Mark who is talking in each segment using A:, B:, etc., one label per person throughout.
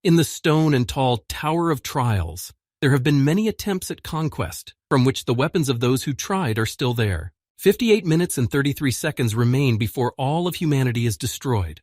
A: In the stone and tall Tower of Trials, there have been many attempts at conquest, from which the weapons of those who tried are still there. 58 minutes and 33 seconds remain before all of humanity is destroyed.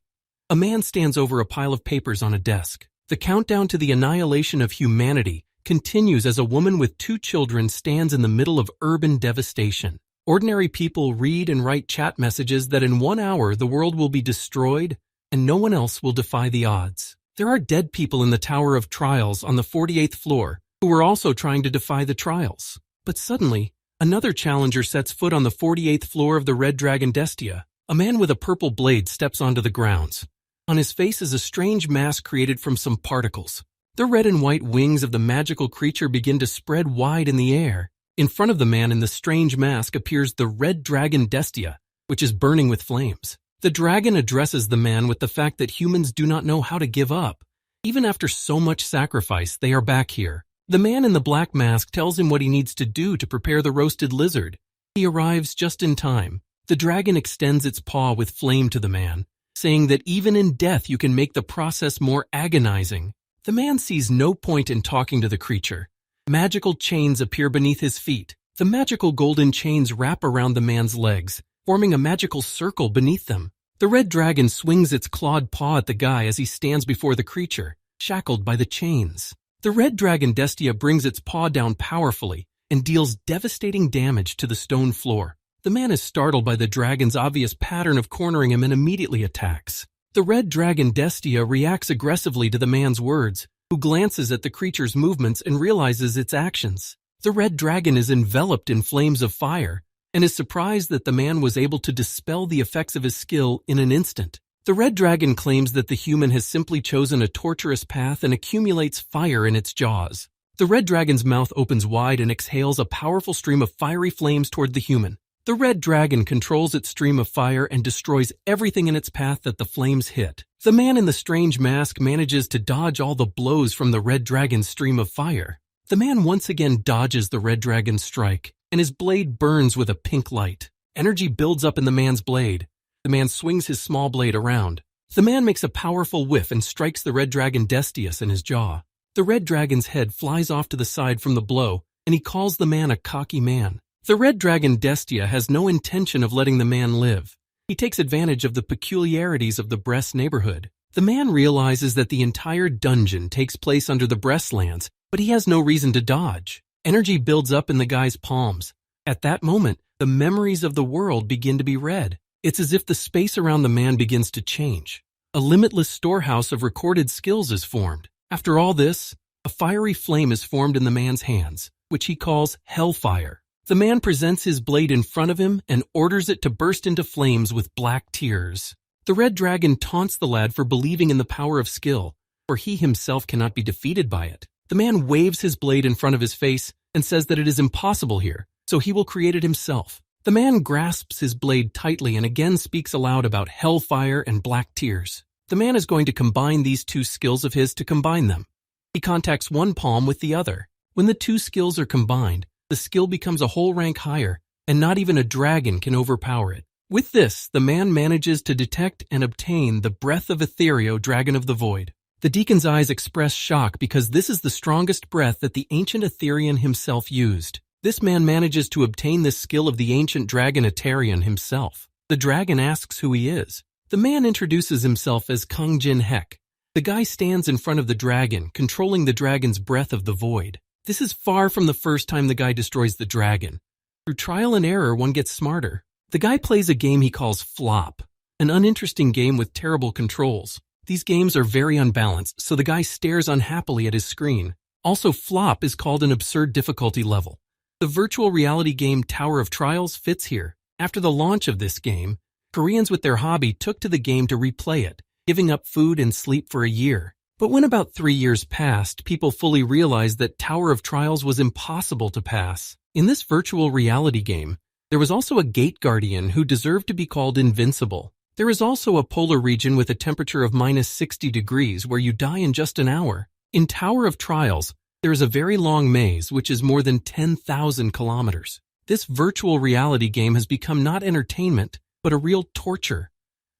A: A man stands over a pile of papers on a desk. The countdown to the annihilation of humanity continues as a woman with 2 children stands in the middle of urban devastation. Ordinary people read and write chat messages that in 1 hour the world will be destroyed and no one else will defy the odds. There are dead people in the Tower of Trials on the 48th floor who were also trying to defy the trials. But suddenly, another challenger sets foot on the 48th floor of the Red Dragon Destia. A man with a purple blade steps onto the grounds. On his face is a strange mask created from some particles. The red and white wings of the magical creature begin to spread wide in the air. In front of the man in the strange mask appears the Red Dragon Destia, which is burning with flames. The dragon addresses the man with the fact that humans do not know how to give up. Even after so much sacrifice, they are back here. The man in the black mask tells him what he needs to do to prepare the roasted lizard. He arrives just in time. The dragon extends its paw with flame to the man, saying that even in death you can make the process more agonizing. The man sees no point in talking to the creature. Magical chains appear beneath his feet. The magical golden chains wrap around the man's legs, forming a magical circle beneath them. The red dragon swings its clawed paw at the guy as he stands before the creature, shackled by the chains. The Red Dragon Destia brings its paw down powerfully and deals devastating damage to the stone floor. The man is startled by the dragon's obvious pattern of cornering him and immediately attacks. The Red Dragon Destia reacts aggressively to the man's words, who glances at the creature's movements and realizes its actions. The red dragon is enveloped in flames of fire and is surprised that the man was able to dispel the effects of his skill in an instant. The red dragon claims that the human has simply chosen a torturous path and accumulates fire in its jaws. The red dragon's mouth opens wide and exhales a powerful stream of fiery flames toward the human. The red dragon controls its stream of fire and destroys everything in its path that the flames hit. The man in the strange mask manages to dodge all the blows from the red dragon's stream of fire. The man once again dodges the red dragon's strike, and his blade burns with a pink light. Energy builds up in the man's blade. The man swings his small blade around. The man makes a powerful whiff and strikes the Red Dragon Destius in his jaw. The red dragon's head flies off to the side from the blow, and he calls the man a cocky man. The Red Dragon Destia has no intention of letting the man live. He takes advantage of the peculiarities of the Brest neighborhood. The man realizes that the entire dungeon takes place under the Brestlands, but he has no reason to dodge. Energy builds up in the guy's palms. At that moment, the memories of the world begin to be read. It's as if the space around the man begins to change. A limitless storehouse of recorded skills is formed. After all this, a fiery flame is formed in the man's hands, which he calls Hellfire. The man presents his blade in front of him and orders it to burst into flames with black tears. The red dragon taunts the lad for believing in the power of skill, for he himself cannot be defeated by it. The man waves his blade in front of his face and says that it is impossible here, so he will create it himself. The man grasps his blade tightly and again speaks aloud about hellfire and black tears. The man is going to combine these 2 skills of his to combine them. He contacts one palm with the other. When the 2 skills are combined, the skill becomes a whole rank higher, and not even a dragon can overpower it. With this, the man manages to detect and obtain the breath of Etherio, Dragon of the Void. The deacon's eyes express shock because this is the strongest breath that the ancient Etherian himself used. This man manages to obtain this skill of the ancient dragon Eterian himself. The dragon asks who he is. The man introduces himself as Kung Jin Hek. The guy stands in front of the dragon, controlling the dragon's breath of the void. This is far from the first time the guy destroys the dragon. Through trial and error, one gets smarter. The guy plays a game he calls Flop, an uninteresting game with terrible controls. These games are very unbalanced, so the guy stares unhappily at his screen. Also, Flop is called an absurd difficulty level. The virtual reality game Tower of Trials fits here. After the launch of this game, Koreans with their hobby took to the game to replay it, giving up food and sleep for a year. But when about 3 years passed, people fully realized that Tower of Trials was impossible to pass. In this virtual reality game, there was also a gate guardian who deserved to be called invincible. There is also a polar region with a temperature of minus 60 degrees where you die in just an hour. In Tower of Trials, there is a very long maze which is more than 10,000 kilometers. This virtual reality game has become not entertainment, but a real torture.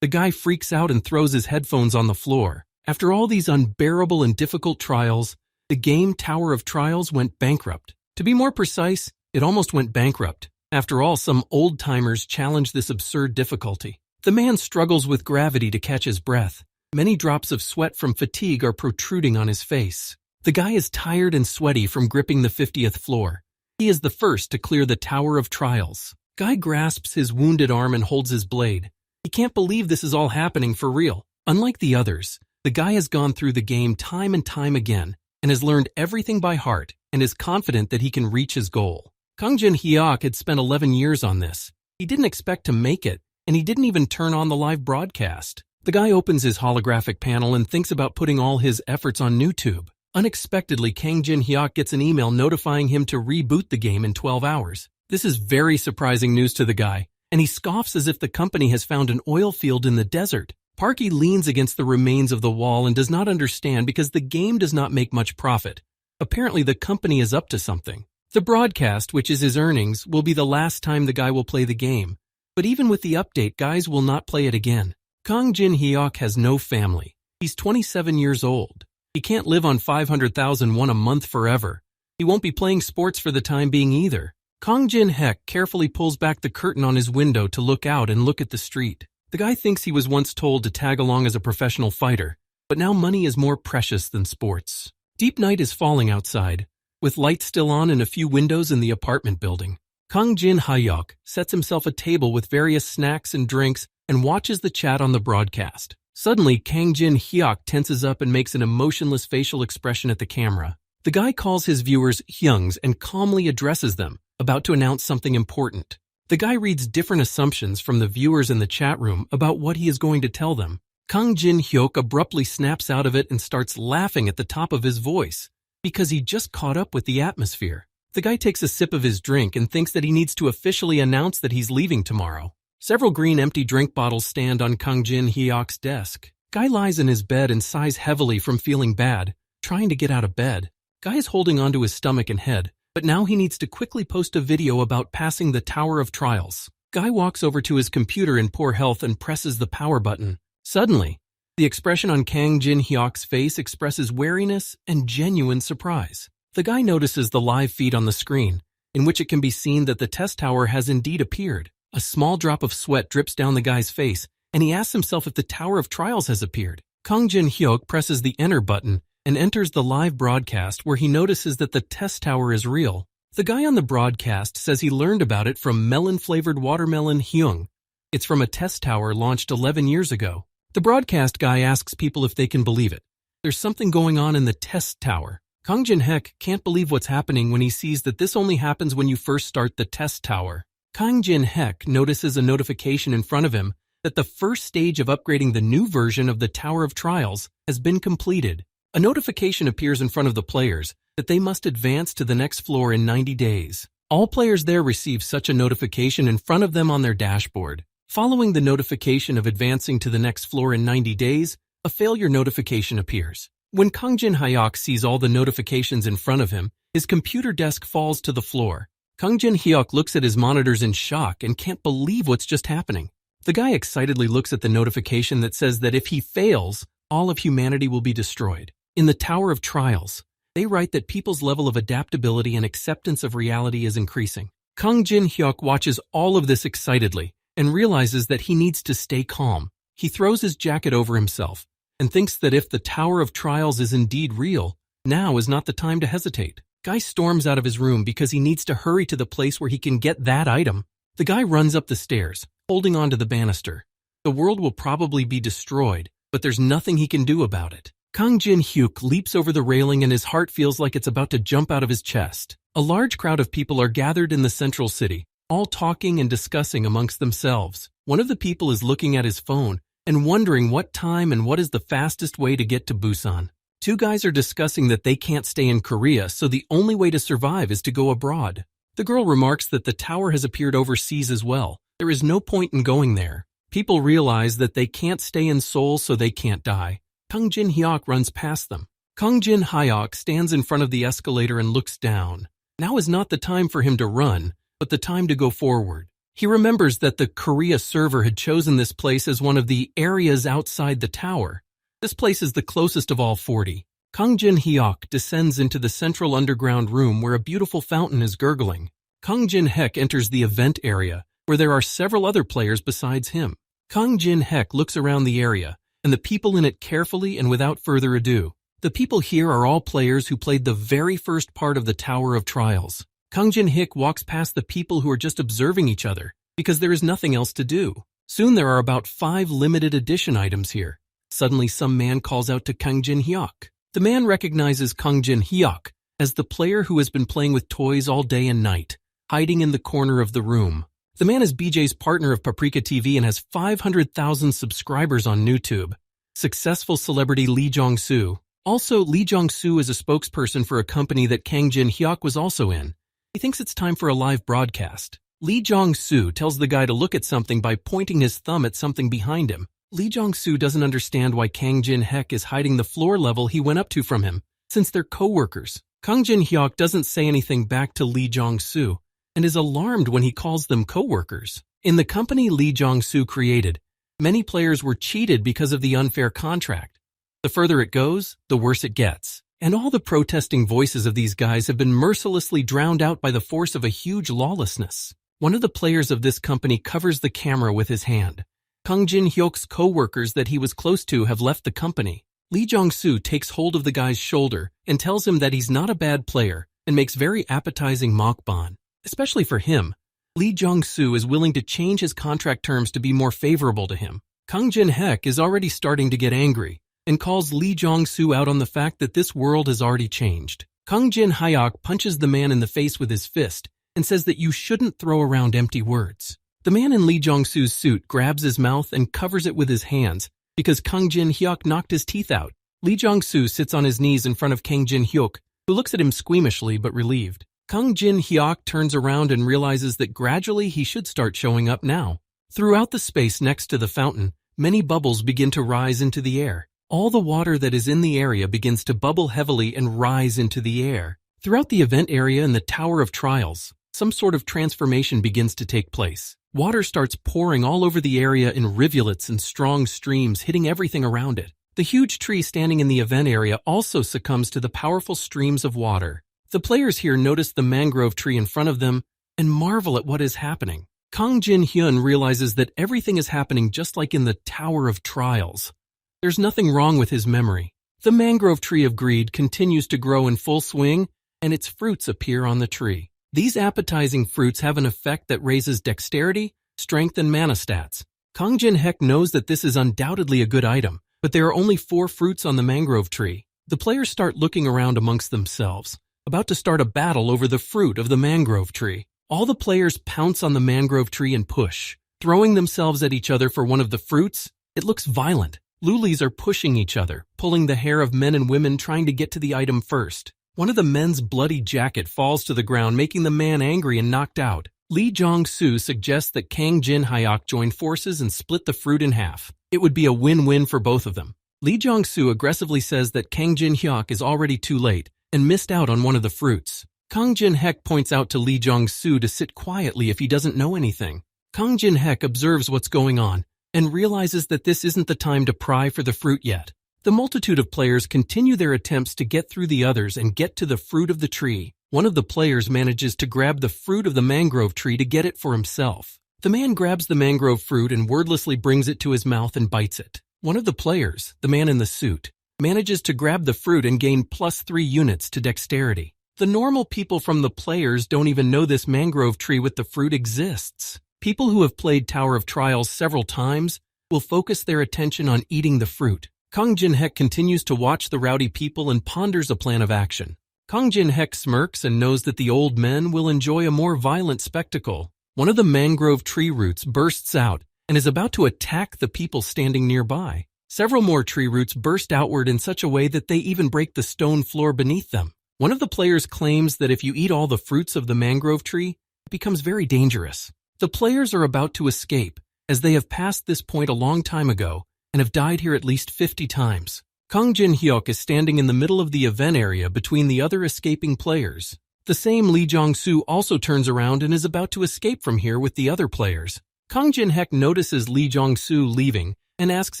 A: The guy freaks out and throws his headphones on the floor. After all these unbearable and difficult trials, the game Tower of Trials went bankrupt. To be more precise, it almost went bankrupt. After all, some old-timers challenged this absurd difficulty. The man struggles with gravity to catch his breath. Many drops of sweat from fatigue are protruding on his face. The guy is tired and sweaty from gripping the 50th floor. He is the first to clear the Tower of Trials. Guy grasps his wounded arm and holds his blade. He can't believe this is all happening for real. Unlike the others, the guy has gone through the game time and time again and has learned everything by heart and is confident that he can reach his goal. Kang Jin-hyuk had spent 11 years on this. He didn't expect to make it, and he didn't even turn on the live broadcast. The guy opens his holographic panel and thinks about putting all his efforts on YouTube. Unexpectedly, Kang Jin-hyuk gets an email notifying him to reboot the game in 12 hours. This is very surprising news to the guy, and he scoffs as if the company has found an oil field in the desert. Parky leans against the remains of the wall and does not understand because the game does not make much profit. Apparently, the company is up to something. The broadcast, which is his earnings, will be the last time the guy will play the game. But even with the update, guys will not play it again. Kang Jin-hyuk has no family. He's 27 years old. He can't live on 500,000 won a month forever. He won't be playing sports for the time being either. Kang Jin-hyuk carefully pulls back the curtain on his window to look out and look at the street. The guy thinks he was once told to tag along as a professional fighter, but now money is more precious than sports. Deep night is falling outside, with lights still on and a few windows in the apartment building. Kang Jin-hyuk sets himself a table with various snacks and drinks and watches the chat on the broadcast. Suddenly, Kang Jin-hyuk tenses up and makes an emotionless facial expression at the camera. The guy calls his viewers hyungs and calmly addresses them, about to announce something important. The guy reads different assumptions from the viewers in the chat room about what he is going to tell them. Kang Jin-hyuk abruptly snaps out of it and starts laughing at the top of his voice, because he just caught up with the atmosphere. The guy takes a sip of his drink and thinks that he needs to officially announce that he's leaving tomorrow. Several green empty drink bottles stand on Kang Jin-hyuk's desk. Guy lies in his bed and sighs heavily from feeling bad, trying to get out of bed. Guy is holding onto his stomach and head, but now he needs to quickly post a video about passing the Tower of Trials. Guy walks over to his computer in poor health and presses the power button. Suddenly, the expression on Kang Jin-hyuk's face expresses wariness and genuine surprise. The guy notices the live feed on the screen, in which it can be seen that the test tower has indeed appeared. A small drop of sweat drips down the guy's face, and he asks himself if the Tower of Trials has appeared. Kang Jin-hyuk presses the enter button and enters the live broadcast where he notices that the test tower is real. The guy on the broadcast says he learned about it from melon-flavored watermelon hyung. It's from a test tower launched 11 years ago. The broadcast guy asks people if they can believe it. There's something going on in the test tower. Kang Jin-hyuk can't believe what's happening when he sees that this only happens when you first start the test tower. Kang Jin-hyuk notices a notification in front of him that the first stage of upgrading the new version of the Tower of Trials has been completed. A notification appears in front of the players that they must advance to the next floor in 90 days. All players there receive such a notification in front of them on their dashboard. Following the notification of advancing to the next floor in 90 days, a failure notification appears. When Kang Jin-hyuk sees all the notifications in front of him, his computer desk falls to the floor. Kang Jin-hyuk looks at his monitors in shock and can't believe what's just happening. The guy excitedly looks at the notification that says that if he fails, all of humanity will be destroyed. In the Tower of Trials, they write that people's level of adaptability and acceptance of reality is increasing. Kang Jin-hyuk watches all of this excitedly and realizes that he needs to stay calm. He throws his jacket over himself and thinks that if the Tower of Trials is indeed real, now is not the time to hesitate. Guy storms out of his room because he needs to hurry to the place where he can get that item. The guy runs up the stairs, holding onto the banister. The world will probably be destroyed, but there's nothing he can do about it. Kang Jin-hyuk leaps over the railing and his heart feels like it's about to jump out of his chest. A large crowd of people are gathered in the central city, all talking and discussing amongst themselves. One of the people is looking at his phone and wondering what time and what is the fastest way to get to Busan. Two guys are discussing that they can't stay in Korea, so the only way to survive is to go abroad. The girl remarks that the tower has appeared overseas as well. There is no point in going there. People realize that they can't stay in Seoul, so they can't die. Kang Jin-hyuk runs past them. Kang Jin-hyuk stands in front of the escalator and looks down. Now is not the time for him to run, but the time to go forward. He remembers that the Korea server had chosen this place as one of the areas outside the tower. This place is the closest of all 40. Kang Jin-hyuk descends into the central underground room where a beautiful fountain is gurgling. Kang Jin-hek enters the event area, where there are several other players besides him. Kang Jin-hek looks around the area, and the people in it carefully and without further ado. The people here are all players who played the very first part of the Tower of Trials. Kang Jin-hek walks past the people who are just observing each other, because there is nothing else to do. Soon there are about 5 limited edition items here. Suddenly some man calls out to Kang Jin-hyuk. The man recognizes Kang Jin-hyuk as the player who has been playing with toys all day and night, hiding in the corner of the room. The man is BJ's partner of Paprika TV and has 500,000 subscribers on YouTube. Successful celebrity Lee Jong-soo. Also, Lee Jong-soo is a spokesperson for a company that Kang Jin-hyuk was also in. He thinks it's time for a live broadcast. Lee Jong-soo tells the guy to look at something by pointing his thumb at something behind him. Lee Jong-soo doesn't understand why Kang Jin-hek is hiding the floor level he went up to from him, since they're co-workers. Kang Jin-hyuk doesn't say anything back to Lee Jong-soo, and is alarmed when he calls them co-workers. In the company Lee Jong-soo created, many players were cheated because of the unfair contract. The further it goes, the worse it gets. And all the protesting voices of these guys have been mercilessly drowned out by the force of a huge lawlessness. One of the players of this company covers the camera with his hand. Kang Jin-hyuk's co-workers that he was close to have left the company. Lee Jong-soo takes hold of the guy's shoulder and tells him that he's not a bad player and makes very appetizing mukbang. Especially for him, Lee Jong-soo is willing to change his contract terms to be more favorable to him. Kang Jin-hek is already starting to get angry and calls Lee Jong-soo out on the fact that this world has already changed. Kang Jin-hyuk punches the man in the face with his fist and says that you shouldn't throw around empty words. The man in Lee Jong-soo's suit grabs his mouth and covers it with his hands because Kang Jin-hyuk knocked his teeth out. Lee Jong-soo sits on his knees in front of Kang Jin-hyuk, who looks at him squeamishly but relieved. Kang Jin-hyuk turns around and realizes that gradually he should start showing up now. Throughout the space next to the fountain, many bubbles begin to rise into the air. All the water that is in the area begins to bubble heavily and rise into the air. Throughout the event area and the Tower of Trials, some sort of transformation begins to take place. Water starts pouring all over the area in rivulets and strong streams, hitting everything around it. The huge tree standing in the event area also succumbs to the powerful streams of water. The players here notice the mangrove tree in front of them and marvel at what is happening. Kang Jin-hyun realizes that everything is happening just like in the Tower of Trials. There's nothing wrong with his memory. The mangrove tree of greed continues to grow in full swing, and its fruits appear on the tree. These appetizing fruits have an effect that raises dexterity, strength, and mana stats. Kang Jin-hek knows that this is undoubtedly a good item, but there are only 4 fruits on the mangrove tree. The players start looking around amongst themselves, about to start a battle over the fruit of the mangrove tree. All the players pounce on the mangrove tree and push, throwing themselves at each other for one of the fruits. It looks violent. Lulis are pushing each other, pulling the hair of men and women trying to get to the item first. One of the men's bloody jacket falls to the ground, making the man angry and knocked out. Lee Jong-soo suggests that Kang Jin-hyuk join forces and split the fruit in half. It would be a win-win for both of them. Lee Jong-soo aggressively says that Kang Jin-hyuk is already too late and missed out on one of the fruits. Kang Jin-hek points out to Lee Jong-soo to sit quietly if he doesn't know anything. Kang Jin-hek observes what's going on and realizes that this isn't the time to pry for the fruit yet. The multitude of players continue their attempts to get through the others and get to the fruit of the tree. One of the players manages to grab the fruit of the mangrove tree to get it for himself. The man grabs the mangrove fruit and wordlessly brings it to his mouth and bites it. One of the players, the man in the suit, manages to grab the fruit and gain +3 units to dexterity. The normal people from the players don't even know this mangrove tree with the fruit exists. People who have played Tower of Trials several times will focus their attention on eating the fruit. Kang Jin-hek continues to watch the rowdy people and ponders a plan of action. Kang Jin-hek smirks and knows that the old men will enjoy a more violent spectacle. One of the mangrove tree roots bursts out and is about to attack the people standing nearby. Several more tree roots burst outward in such a way that they even break the stone floor beneath them. One of the players claims that if you eat all the fruits of the mangrove tree, it becomes very dangerous. The players are about to escape, as they have passed this point a long time ago and have died here at least 50 times. Kang Jin-hyuk is standing in the middle of the event area between the other escaping players. The same Lee Jong-soo also turns around and is about to escape from here with the other players. Kang Jin-hek notices Lee Jong-soo leaving and asks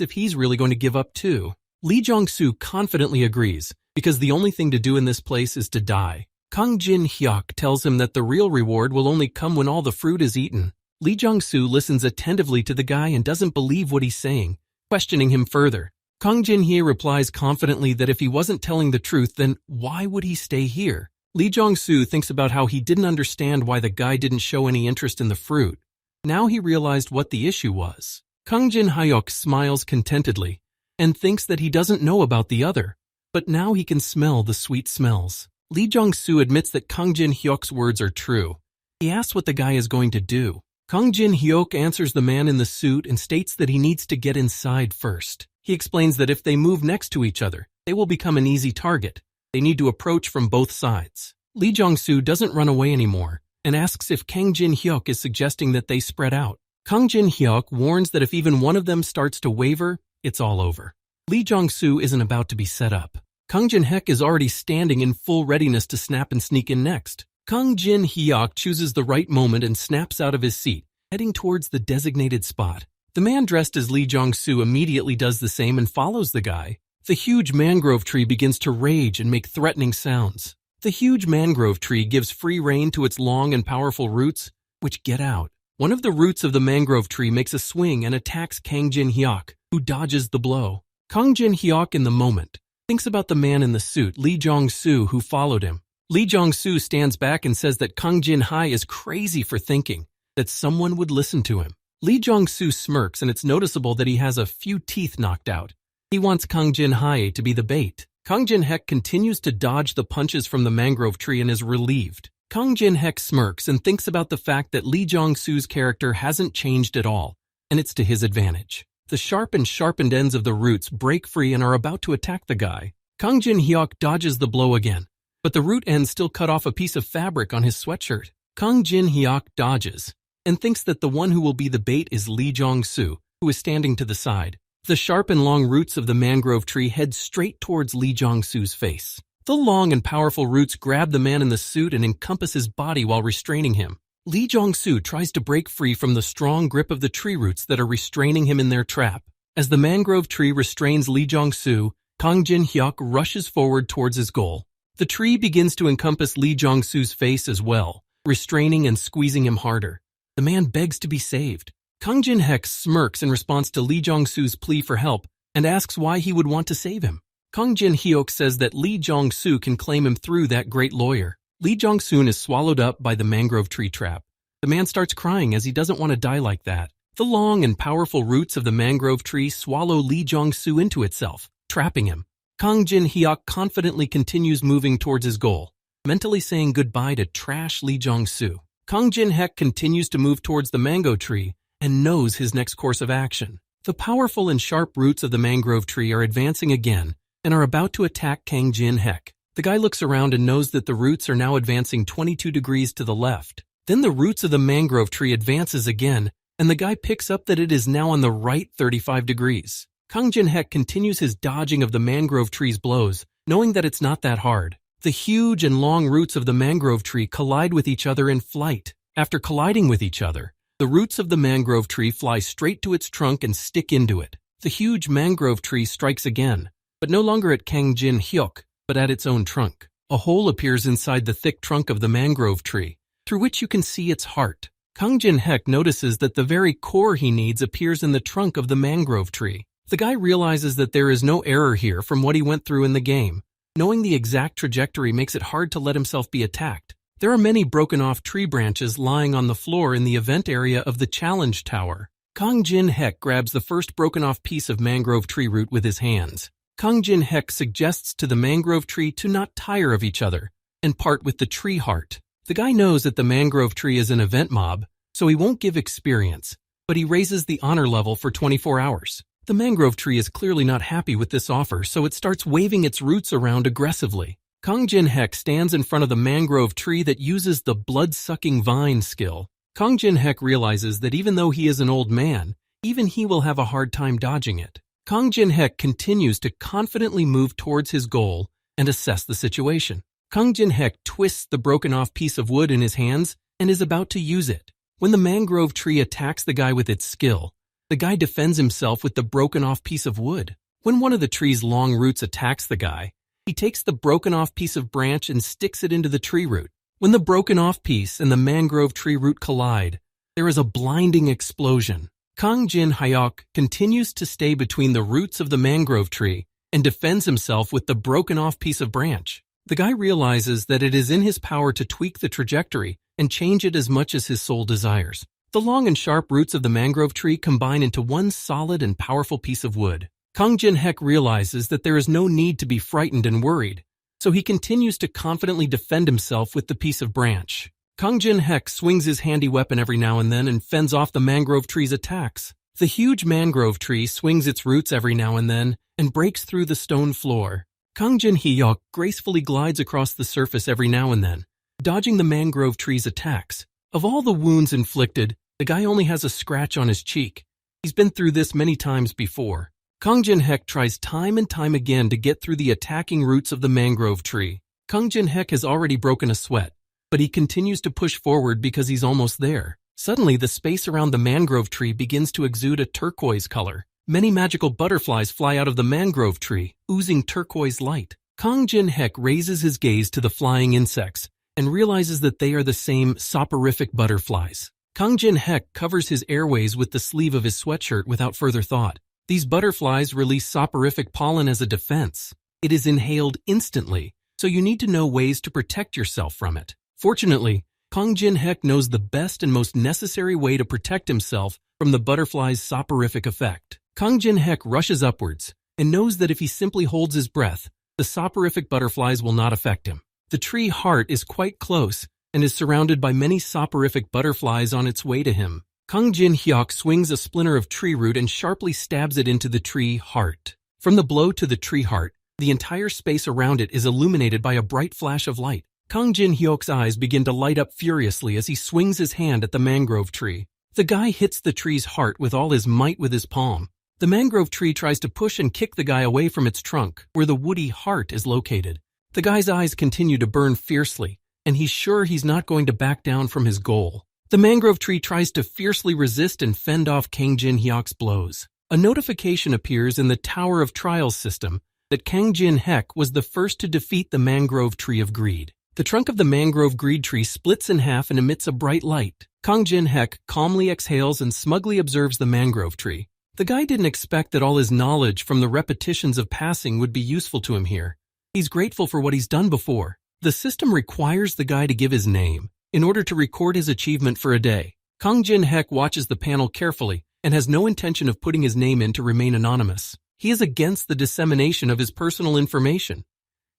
A: if he's really going to give up too. Lee Jong-soo confidently agrees, because the only thing to do in this place is to die. Kang Jin-hyuk tells him that the real reward will only come when all the fruit is eaten. Lee Jong-soo listens attentively to the guy and doesn't believe what he's saying, questioning him further. Kang Jin-hye replies confidently that if he wasn't telling the truth, then why would he stay here? Lee Jong-soo thinks about how he didn't understand why the guy didn't show any interest in the fruit. Now he realized what the issue was. Kang Jin-hyuk smiles contentedly and thinks that he doesn't know about the other, but now he can smell the sweet smells. Lee Jong-soo admits that Kang Jin-hyuk's words are true. He asks what the guy is going to do. Kang Jin-hyuk answers the man in the suit and states that he needs to get inside first. He explains that if they move next to each other, they will become an easy target. They need to approach from both sides. Lee Jong-soo doesn't run away anymore and asks if Kang Jin-hyuk is suggesting that they spread out. Kang Jin-hyuk warns that if even one of them starts to waver, it's all over. Lee Jong-soo isn't about to be set up. Kang Jin-hyuk is already standing in full readiness to snap and sneak in next. Kang Jin-hyuk chooses the right moment and snaps out of his seat, heading towards the designated spot. The man dressed as Lee Jong-soo immediately does the same and follows the guy. The huge mangrove tree begins to rage and make threatening sounds. The huge mangrove tree gives free rein to its long and powerful roots, which get out. One of the roots of the mangrove tree makes a swing and attacks Kang Jin-hyuk, who dodges the blow. Kang Jin-hyuk in the moment thinks about the man in the suit, Lee Jong-soo, who followed him. Lee Jong-soo stands back and says that Kang Jin-hyuk is crazy for thinking that someone would listen to him. Lee Jong-soo smirks, and it's noticeable that he has a few teeth knocked out. He wants Kang Jin-hyuk to be the bait. Kang Jin-hyuk continues to dodge the punches from the mangrove tree and is relieved. Kang Jin-hyuk smirks and thinks about the fact that Lee Jong-soo's character hasn't changed at all, and it's to his advantage. The sharp and sharpened ends of the roots break free and are about to attack the guy. Kang Jin-hyuk dodges the blow again, but the root ends still cut off a piece of fabric on his sweatshirt. Kang Jin-hyuk dodges and thinks that the one who will be the bait is Lee Jong-soo, who is standing to the side. The sharp and long roots of the mangrove tree head straight towards Lee Jong-soo's face. The long and powerful roots grab the man in the suit and encompass his body while restraining him. Lee Jong-soo tries to break free from the strong grip of the tree roots that are restraining him in their trap. As the mangrove tree restrains Lee Jong-soo, Kang Jin-hyuk rushes forward towards his goal. The tree begins to encompass Lee Jong-soo's face as well, restraining and squeezing him harder. The man begs to be saved. Kang Jin-hyuk smirks in response to Lee Jong-soo's plea for help and asks why he would want to save him. Kang Jin-hyuk says that Lee Jong-soo can claim him through that great lawyer. Lee Jong-soo is swallowed up by the mangrove tree trap. The man starts crying as he doesn't want to die like that. The long and powerful roots of the mangrove tree swallow Lee Jong-soo into itself, trapping him. Kang Jin-hyuk confidently continues moving towards his goal, mentally saying goodbye to trash Lee Jong-soo. Kang Jin-hyuk continues to move towards the mango tree and knows his next course of action. The powerful and sharp roots of the mangrove tree are advancing again and are about to attack Kang Jin-hyuk. The guy looks around and knows that the roots are now advancing 22 degrees to the left. Then the roots of the mangrove tree advances again, and the guy picks up that it is now on the right 35 degrees. Kang Jin-hyuk continues his dodging of the mangrove tree's blows, knowing that it's not that hard. The huge and long roots of the mangrove tree collide with each other in flight. After colliding with each other, the roots of the mangrove tree fly straight to its trunk and stick into it. The huge mangrove tree strikes again, but no longer at Kang Jin-hyuk, but at its own trunk. A hole appears inside the thick trunk of the mangrove tree, through which you can see its heart. Kang Jin-hyuk notices that the very core he needs appears in the trunk of the mangrove tree. The guy realizes that there is no error here from what he went through in the game. Knowing the exact trajectory makes it hard to let himself be attacked. There are many broken off tree branches lying on the floor in the event area of the challenge tower. Kang Jin-hyuk grabs the first broken off piece of mangrove tree root with his hands. Kang Jin-hyuk suggests to the mangrove tree to not tire of each other and part with the tree heart. The guy knows that the mangrove tree is an event mob, so he won't give experience, but he raises the honor level for 24 hours. The mangrove tree is clearly not happy with this offer, so it starts waving its roots around aggressively. Kang Jin-hyuk stands in front of the mangrove tree that uses the blood-sucking vine skill. Kang Jin-hyuk realizes that even though he is an old man, even he will have a hard time dodging it. Kang Jin-hyuk continues to confidently move towards his goal and assess the situation. Kang Jin-hyuk twists the broken-off piece of wood in his hands and is about to use it. When the mangrove tree attacks the guy with its skill, the guy defends himself with the broken-off piece of wood. When one of the tree's long roots attacks the guy, he takes the broken-off piece of branch and sticks it into the tree root. When the broken-off piece and the mangrove tree root collide, there is a blinding explosion. Kang Jin Hyuk continues to stay between the roots of the mangrove tree and defends himself with the broken-off piece of branch. The guy realizes that it is in his power to tweak the trajectory and change it as much as his soul desires. The long and sharp roots of the mangrove tree combine into one solid and powerful piece of wood. Kang Jin Hyuk realizes that there is no need to be frightened and worried, so he continues to confidently defend himself with the piece of branch. Kang Jin Hyuk swings his handy weapon every now and then and fends off the mangrove tree's attacks. The huge mangrove tree swings its roots every now and then and breaks through the stone floor. Kang Jin Hyuk gracefully glides across the surface every now and then, dodging the mangrove tree's attacks. Of all the wounds inflicted, the guy only has a scratch on his cheek. He's been through this many times before. Kang Jin Hyuk tries time and time again to get through the attacking roots of the mangrove tree. Kang Jin Hyuk has already broken a sweat, but he continues to push forward because he's almost there. Suddenly, the space around the mangrove tree begins to exude a turquoise color. Many magical butterflies fly out of the mangrove tree, oozing turquoise light. Kang Jin Hyuk raises his gaze to the flying insects and realizes that they are the same soporific butterflies. Kang Jin Hyuk covers his airways with the sleeve of his sweatshirt without further thought. These butterflies release soporific pollen as a defense. It is inhaled instantly, so you need to know ways to protect yourself from it. Fortunately, Kang Jin Hyuk knows the best and most necessary way to protect himself from the butterfly's soporific effect. Kang Jin Hyuk rushes upwards and knows that if he simply holds his breath, the soporific butterflies will not affect him. The tree heart is quite close and is surrounded by many soporific butterflies on its way to him. Kang Jin Hyuk swings a splinter of tree root and sharply stabs it into the tree heart. From the blow to the tree heart, the entire space around it is illuminated by a bright flash of light. Kang Jin Hyuk's eyes begin to light up furiously as he swings his hand at the mangrove tree. The guy hits the tree's heart with all his might with his palm. The mangrove tree tries to push and kick the guy away from its trunk, where the woody heart is located. The guy's eyes continue to burn fiercely, and he's sure he's not going to back down from his goal. The mangrove tree tries to fiercely resist and fend off Kang Jin Hyuk's blows. A notification appears in the Tower of Trials system that Kang Jin Hyuk was the first to defeat the mangrove tree of greed. The trunk of the mangrove greed tree splits in half and emits a bright light. Kang Jin Hyuk calmly exhales and smugly observes the mangrove tree. The guy didn't expect that all his knowledge from the repetitions of passing would be useful to him here. He's grateful for what he's done before. The system requires the guy to give his name in order to record his achievement for a day. Kang Jin Hyuk watches the panel carefully and has no intention of putting his name in to remain anonymous. He is against the dissemination of his personal information.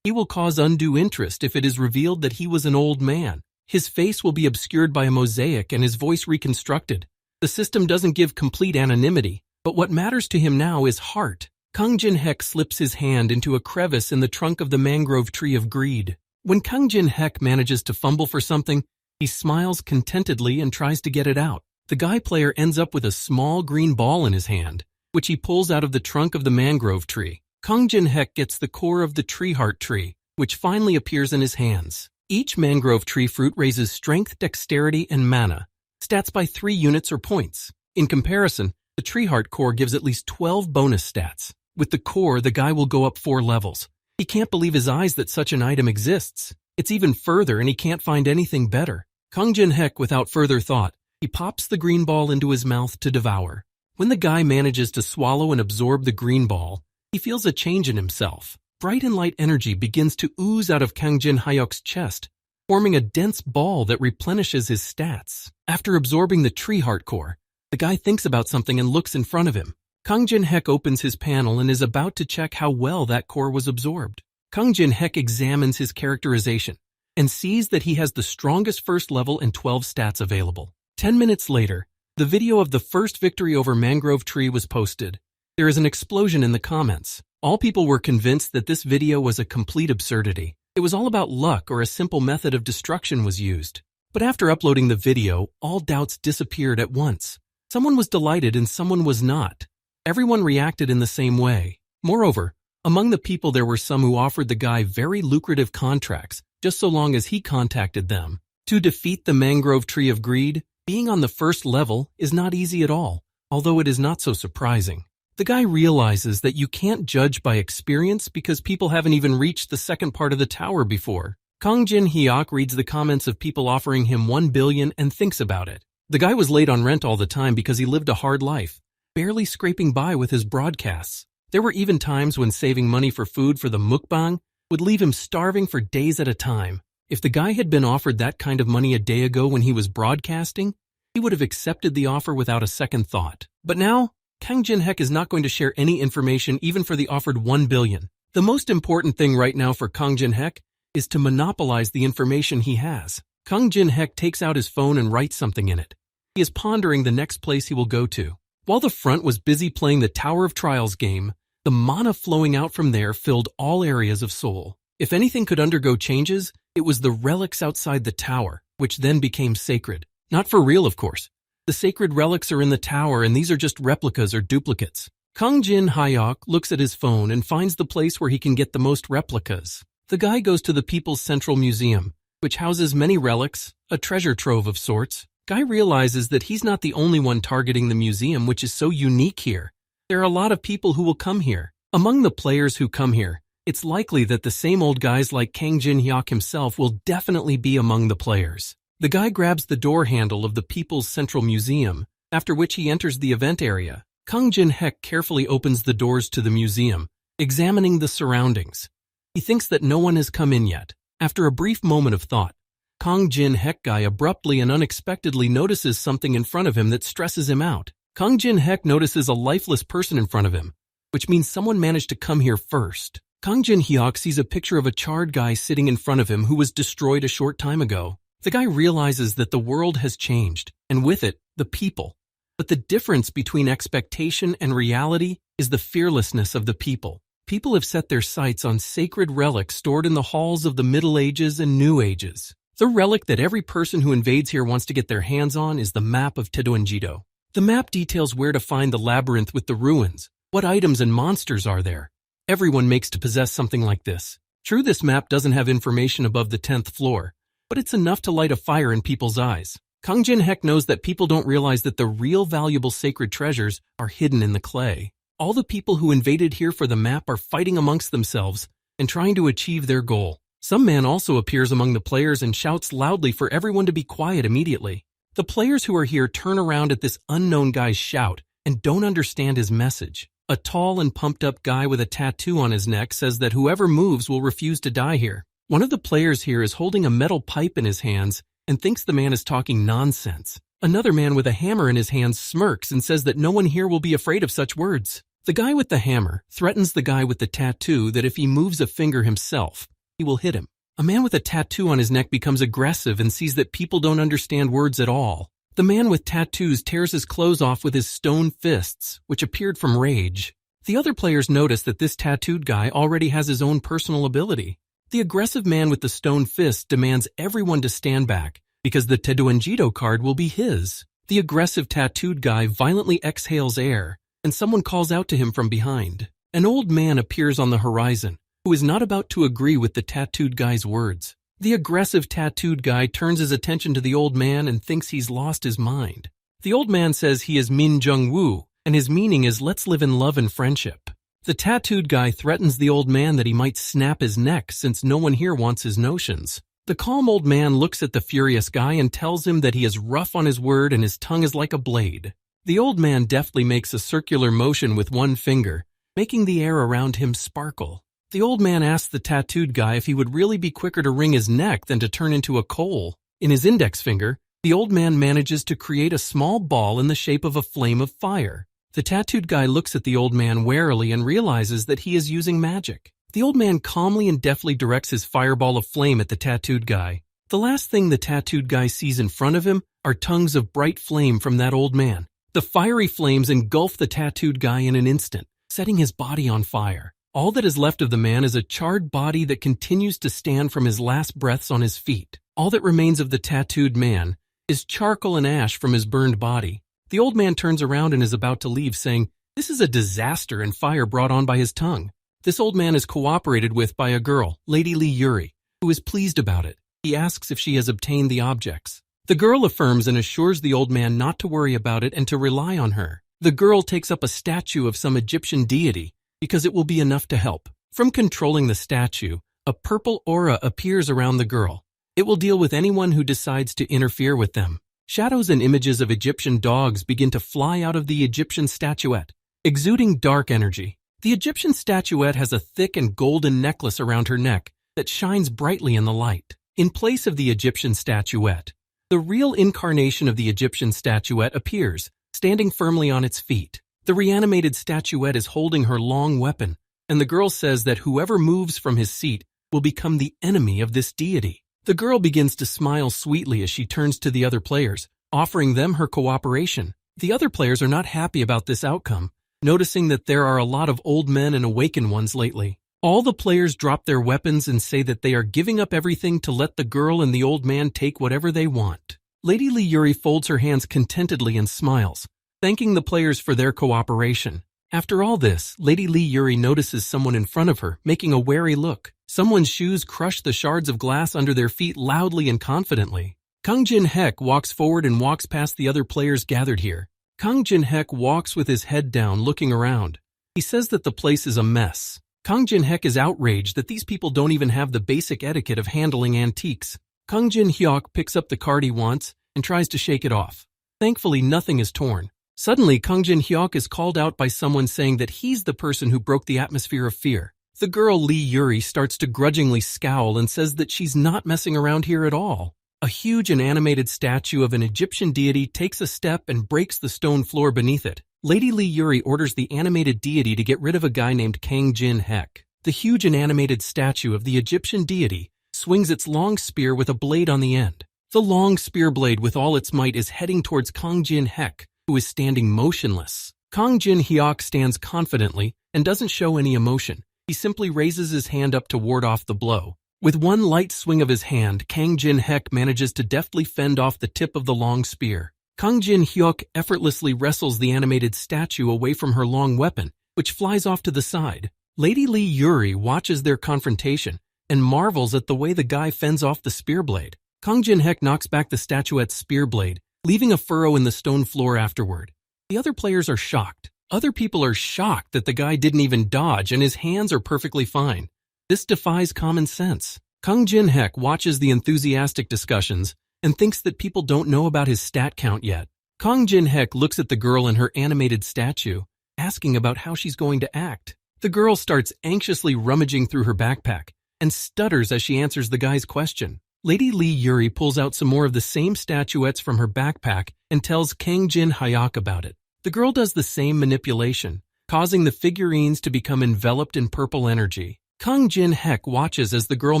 A: He will cause undue interest if it is revealed that he was an old man. His face will be obscured by a mosaic and his voice reconstructed. The system doesn't give complete anonymity, but what matters to him now is heart. Kang Jin Hyuk slips his hand into a crevice in the trunk of the mangrove tree of greed. When Kang Jin Hyuk manages to fumble for something, he smiles contentedly and tries to get it out. The guy player ends up with a small green ball in his hand, which he pulls out of the trunk of the mangrove tree. Kang Jin Hyuk gets the core of the tree heart tree, which finally appears in his hands. Each mangrove tree fruit raises strength, dexterity, and mana, stats by 3 units or points. In comparison, the tree heart core gives at least 12 bonus stats. With the core, the guy will go up 4 levels. He can't believe his eyes that such an item exists. It's even further and he can't find anything better. Kang Jin Hyuk, without further thought, he pops the green ball into his mouth to devour. When the guy manages to swallow and absorb the green ball, he feels a change in himself. Bright and light energy begins to ooze out of Kang Jin Hyuk's chest, forming a dense ball that replenishes his stats. After absorbing the tree heart core, the guy thinks about something and looks in front of him. Kang Jin Hyuk opens his panel and is about to check how well that core was absorbed. Kang Jin Hyuk examines his characterization and sees that he has the strongest first level and 12 stats available. 10 minutes later, the video of the first victory over Mangrove Tree was posted. There is an explosion in the comments. All people were convinced that this video was a complete absurdity. It was all about luck or a simple method of destruction was used. But after uploading the video, all doubts disappeared at once. Someone was delighted and someone was not. Everyone reacted in the same way. Moreover, among the people there were some who offered the guy very lucrative contracts just so long as he contacted them. To defeat the Mangrove Tree of Greed, being on the first level is not easy at all, although it is not so surprising. The guy realizes that you can't judge by experience because people haven't even reached the second part of the tower before. Kang Jin-hyuk reads the comments of people offering him 1 billion and thinks about it. The guy was late on rent all the time because he lived a hard life, barely scraping by with his broadcasts. There were even times when saving money for food for the mukbang would leave him starving for days at a time. If the guy had been offered that kind of money a day ago when he was broadcasting, he would have accepted the offer without a second thought. But now, Kang Jin-hyuk is not going to share any information even for the offered 1 billion. The most important thing right now for Kang Jin-hyuk is to monopolize the information he has. Kang Jin-hyuk takes out his phone and writes something in it. He is pondering the next place he will go to. While the front was busy playing the Tower of Trials game, the mana flowing out from there filled all areas of Seoul. If anything could undergo changes, it was the relics outside the tower, which then became sacred. Not for real, of course. The sacred relics are in the tower and these are just replicas or duplicates. Kang Jin-hyuk looks at his phone and finds the place where he can get the most replicas. The guy goes to the People's Central Museum, which houses many relics, a treasure trove of sorts. Guy realizes that he's not the only one targeting the museum, which is so unique here. There are a lot of people who will come here. Among the players who come here, it's likely that the same old guys like Kang Jin-hyuk himself will definitely be among the players. The guy grabs the door handle of the People's Central Museum, after which he enters the event area. Kang Jin-hyuk carefully opens the doors to the museum, examining the surroundings. He thinks that no one has come in yet. After a brief moment of thought, Kang Jin-hyuk guy abruptly and unexpectedly notices something in front of him that stresses him out. Kang Jin-hyuk notices a lifeless person in front of him, which means someone managed to come here first. Kang Jin-hyuk sees a picture of a charred guy sitting in front of him who was destroyed a short time ago. The guy realizes that the world has changed, and with it, the people. But the difference between expectation and reality is the fearlessness of the people. People have set their sights on sacred relics stored in the halls of the Middle Ages and New Ages. The relic that every person who invades here wants to get their hands on is the map of Taedong-jido. The map details where to find the labyrinth with the ruins, what items and monsters are there. Everyone makes to possess something like this. True, this map doesn't have information above the 10th floor, but it's enough to light a fire in people's eyes. Kang Jin-hyuk knows that people don't realize that the real valuable sacred treasures are hidden in the clay. All the people who invaded here for the map are fighting amongst themselves and trying to achieve their goal. Some man also appears among the players and shouts loudly for everyone to be quiet immediately. The players who are here turn around at this unknown guy's shout and don't understand his message. A tall and pumped-up guy with a tattoo on his neck says that whoever moves will refuse to die here. One of the players here is holding a metal pipe in his hands and thinks the man is talking nonsense. Another man with a hammer in his hands smirks and says that no one here will be afraid of such words. The guy with the hammer threatens the guy with the tattoo that if he moves a finger himself, he will hit him. A man with a tattoo on his neck becomes aggressive and sees that people don't understand words at all. The man with tattoos tears his clothes off with his stone fists, which appeared from rage. The other players notice that this tattooed guy already has his own personal ability. The aggressive man with the stone fist demands everyone to stand back, because the Taedong-jido card will be his. The aggressive tattooed guy violently exhales air, and someone calls out to him from behind. An old man appears on the horizon, who is not about to agree with the tattooed guy's words. The aggressive tattooed guy turns his attention to the old man and thinks he's lost his mind. The old man says he is Min Jung-woo, and his meaning is let's live in love and friendship. The tattooed guy threatens the old man that he might snap his neck since no one here wants his notions. The calm old man looks at the furious guy and tells him that he is rough on his word and his tongue is like a blade. The old man deftly makes a circular motion with one finger, making the air around him sparkle. The old man asks the tattooed guy if he would really be quicker to wring his neck than to turn into a coal. In his index finger, the old man manages to create a small ball in the shape of a flame of fire. The tattooed guy looks at the old man warily and realizes that he is using magic. The old man calmly and deftly directs his fireball of flame at the tattooed guy. The last thing the tattooed guy sees in front of him are tongues of bright flame from that old man. The fiery flames engulf the tattooed guy in an instant, setting his body on fire. All that is left of the man is a charred body that continues to stand from his last breaths on his feet. All that remains of the tattooed man is charcoal and ash from his burned body. The old man turns around and is about to leave, saying, "This is a disaster and fire brought on by his tongue." This old man is cooperated with by a girl, Lady Lee Yuri, who is pleased about it. He asks if she has obtained the objects. The girl affirms and assures the old man not to worry about it and to rely on her. The girl takes up a statue of some Egyptian deity because it will be enough to help. From controlling the statue, a purple aura appears around the girl. It will deal with anyone who decides to interfere with them. Shadows and images of Egyptian dogs begin to fly out of the Egyptian statuette, exuding dark energy. The Egyptian statuette has a thick and golden necklace around her neck that shines brightly in the light. In place of the Egyptian statuette, the real incarnation of the Egyptian statuette appears, standing firmly on its feet. The reanimated statuette is holding her long weapon, and the girl says that whoever moves from his seat will become the enemy of this deity. The girl begins to smile sweetly as she turns to the other players, offering them her cooperation. The other players are not happy about this outcome, noticing that there are a lot of old men and awakened ones lately. All the players drop their weapons and say that they are giving up everything to let the girl and the old man take whatever they want. Lady Lee Yuri folds her hands contentedly and smiles, thanking the players for their cooperation. After all this, Lady Lee Yuri notices someone in front of her, making a wary look. Someone's shoes crush the shards of glass under their feet loudly and confidently. Kang Jin-hek walks forward and walks past the other players gathered here. Kang Jin-hek walks with his head down, looking around. He says that the place is a mess. Kang Jin-hek is outraged that these people don't even have the basic etiquette of handling antiques. Kang Jin-hyuk picks up the card he wants and tries to shake it off. Thankfully, nothing is torn. Suddenly, Kang Jin-hyuk is called out by someone saying that he's the person who broke the atmosphere of fear. The girl Lee Yuri starts to grudgingly scowl and says that she's not messing around here at all. A huge and animated statue of an Egyptian deity takes a step and breaks the stone floor beneath it. Lady Lee Yuri orders the animated deity to get rid of a guy named Kang Jin-hek. The huge and animated statue of the Egyptian deity swings its long spear with a blade on the end. The long spear blade with all its might is heading towards Kang Jin-hek, who is standing motionless. Kang Jin-hyuk stands confidently and doesn't show any emotion. He simply raises his hand up to ward off the blow. With one light swing of his hand, Kang Jin-hek manages to deftly fend off the tip of the long spear. Kang Jin-hyuk effortlessly wrestles the animated statue away from her long weapon, which flies off to the side. Lady Lee Yuri watches their confrontation and marvels at the way the guy fends off the spear blade. Kang Jin-hek knocks back the statuette's spear blade, leaving a furrow in the stone floor afterward. The other players are shocked. Other people are shocked that the guy didn't even dodge and his hands are perfectly fine. This defies common sense. Kang Jin-hek watches the enthusiastic discussions and thinks that people don't know about his stat count yet. Kang Jin-hek looks at the girl in her animated statue, asking about how she's going to act. The girl starts anxiously rummaging through her backpack and stutters as she answers the guy's question. Lady Lee Yuri pulls out some more of the same statuettes from her backpack and tells Kang Jin-hyuk about it. The girl does the same manipulation, causing the figurines to become enveloped in purple energy. Kang Jin-hek watches as the girl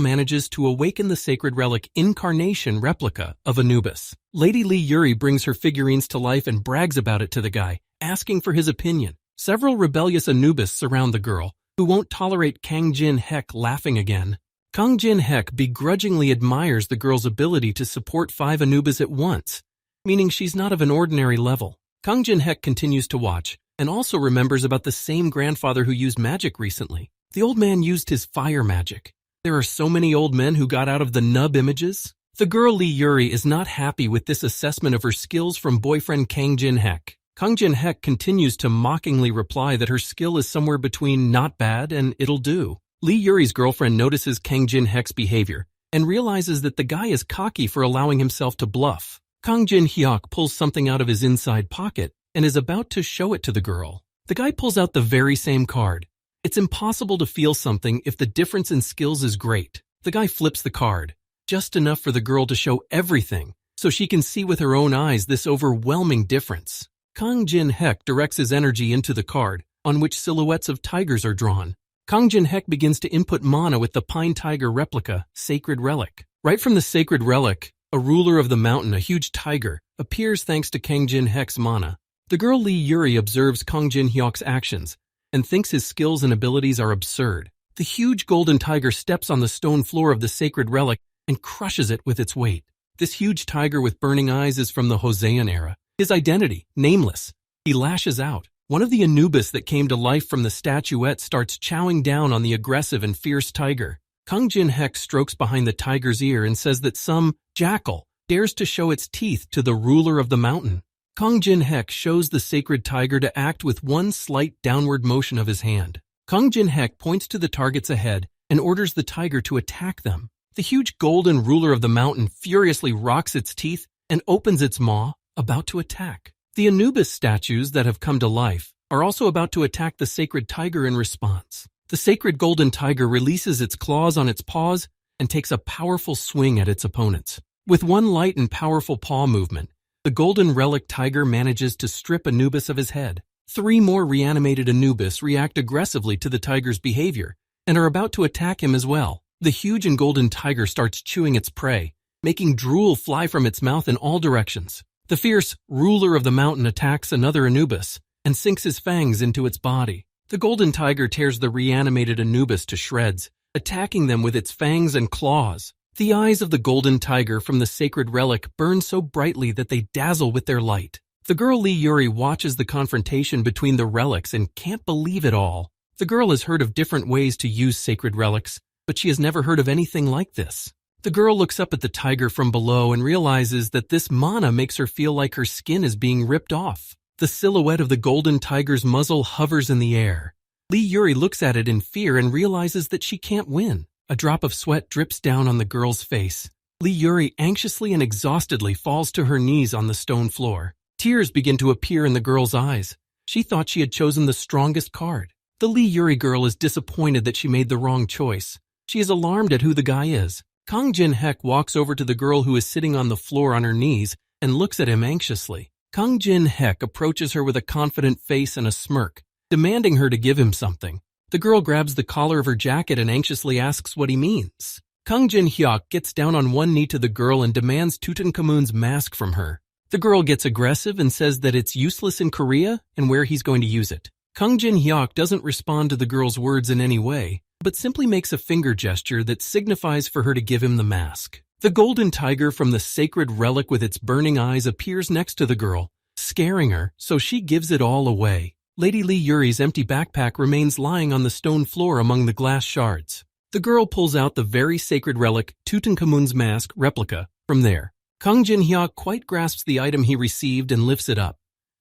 A: manages to awaken the sacred relic incarnation replica of Anubis. Lady Lee Yuri brings her figurines to life and brags about it to the guy, asking for his opinion. Several rebellious Anubis surround the girl, who won't tolerate Kang Jin-hek laughing again. Kang Jin-hek begrudgingly admires the girl's ability to support 5 Anubis at once, meaning she's not of an ordinary level. Kang Jin-hek continues to watch, and also remembers about the same grandfather who used magic recently. The old man used his fire magic. There are so many old men who got out of the nub images. The girl Lee Yuri is not happy with this assessment of her skills from boyfriend Kang Jin-hek. Kang Jin-hek continues to mockingly reply that her skill is somewhere between not bad and it'll do. Lee Yuri's girlfriend notices Kang Jin-hek's behavior and realizes that the guy is cocky for allowing himself to bluff. Kang Jin-hyuk pulls something out of his inside pocket and is about to show it to the girl. The guy pulls out the very same card. It's impossible to feel something if the difference in skills is great. The guy flips the card, just enough for the girl to show everything, so she can see with her own eyes this overwhelming difference. Kang Jin-hek directs his energy into the card, on which silhouettes of tigers are drawn. Kang Jin-hek begins to input mana with the pine tiger replica, sacred relic. Right from the sacred relic, a ruler of the mountain, a huge tiger, appears thanks to Kang Jin-hek's mana. The girl Lee Yuri observes Kang Jin-hyuk's actions and thinks his skills and abilities are absurd. The huge golden tiger steps on the stone floor of the sacred relic and crushes it with its weight. This huge tiger with burning eyes is from the Hosean era. His identity, nameless. He lashes out. One of the Anubis that came to life from the statuette starts chowing down on the aggressive and fierce tiger. Kang Jin-hek strokes behind the tiger's ear and says that some jackal dares to show its teeth to the ruler of the mountain. Kong Jin-hek shows the sacred tiger to act with one slight downward motion of his hand. Kong Jin-hek points to the targets ahead and orders the tiger to attack them. The huge golden ruler of the mountain furiously rocks its teeth and opens its maw, about to attack. The Anubis statues that have come to life are also about to attack the sacred tiger in response. The sacred golden tiger releases its claws on its paws and takes a powerful swing at its opponents. With one light and powerful paw movement, the golden relic tiger manages to strip Anubis of his head. 3 more reanimated Anubis react aggressively to the tiger's behavior and are about to attack him as well. The huge and golden tiger starts chewing its prey, making drool fly from its mouth in all directions. The fierce ruler of the mountain attacks another Anubis and sinks his fangs into its body. The golden tiger tears the reanimated Anubis to shreds, attacking them with its fangs and claws. The eyes of the golden tiger from the sacred relic burn so brightly that they dazzle with their light. The girl Lee Yuri watches the confrontation between the relics and can't believe it all. The girl has heard of different ways to use sacred relics, but she has never heard of anything like this. The girl looks up at the tiger from below and realizes that this mana makes her feel like her skin is being ripped off. The silhouette of the golden tiger's muzzle hovers in the air. Lee Yuri looks at it in fear and realizes that she can't win. A drop of sweat drips down on the girl's face. Lee Yuri anxiously and exhaustedly falls to her knees on the stone floor. Tears begin to appear in the girl's eyes. She thought she had chosen the strongest card. The Lee Yuri girl is disappointed that she made the wrong choice. She is alarmed at who the guy is. Kong Jin-hek walks over to the girl who is sitting on the floor on her knees and looks at him anxiously. Kong Jin-hek approaches her with a confident face and a smirk, demanding her to give him something. The girl grabs the collar of her jacket and anxiously asks what he means. Kong Jin-hyuk gets down on one knee to the girl and demands Tutankhamun's mask from her. The girl gets aggressive and says that it's useless in Korea and where he's going to use it. Kong Jin-hyuk doesn't respond to the girl's words in any way, but simply makes a finger gesture that signifies for her to give him the mask. The golden tiger from the sacred relic with its burning eyes appears next to the girl, scaring her, so she gives it all away. Lady Lee Yuri's empty backpack remains lying on the stone floor among the glass shards. The girl pulls out the very sacred relic, Tutankhamun's mask replica, from there. Kong Jin-hyuk quite grasps the item he received and lifts it up.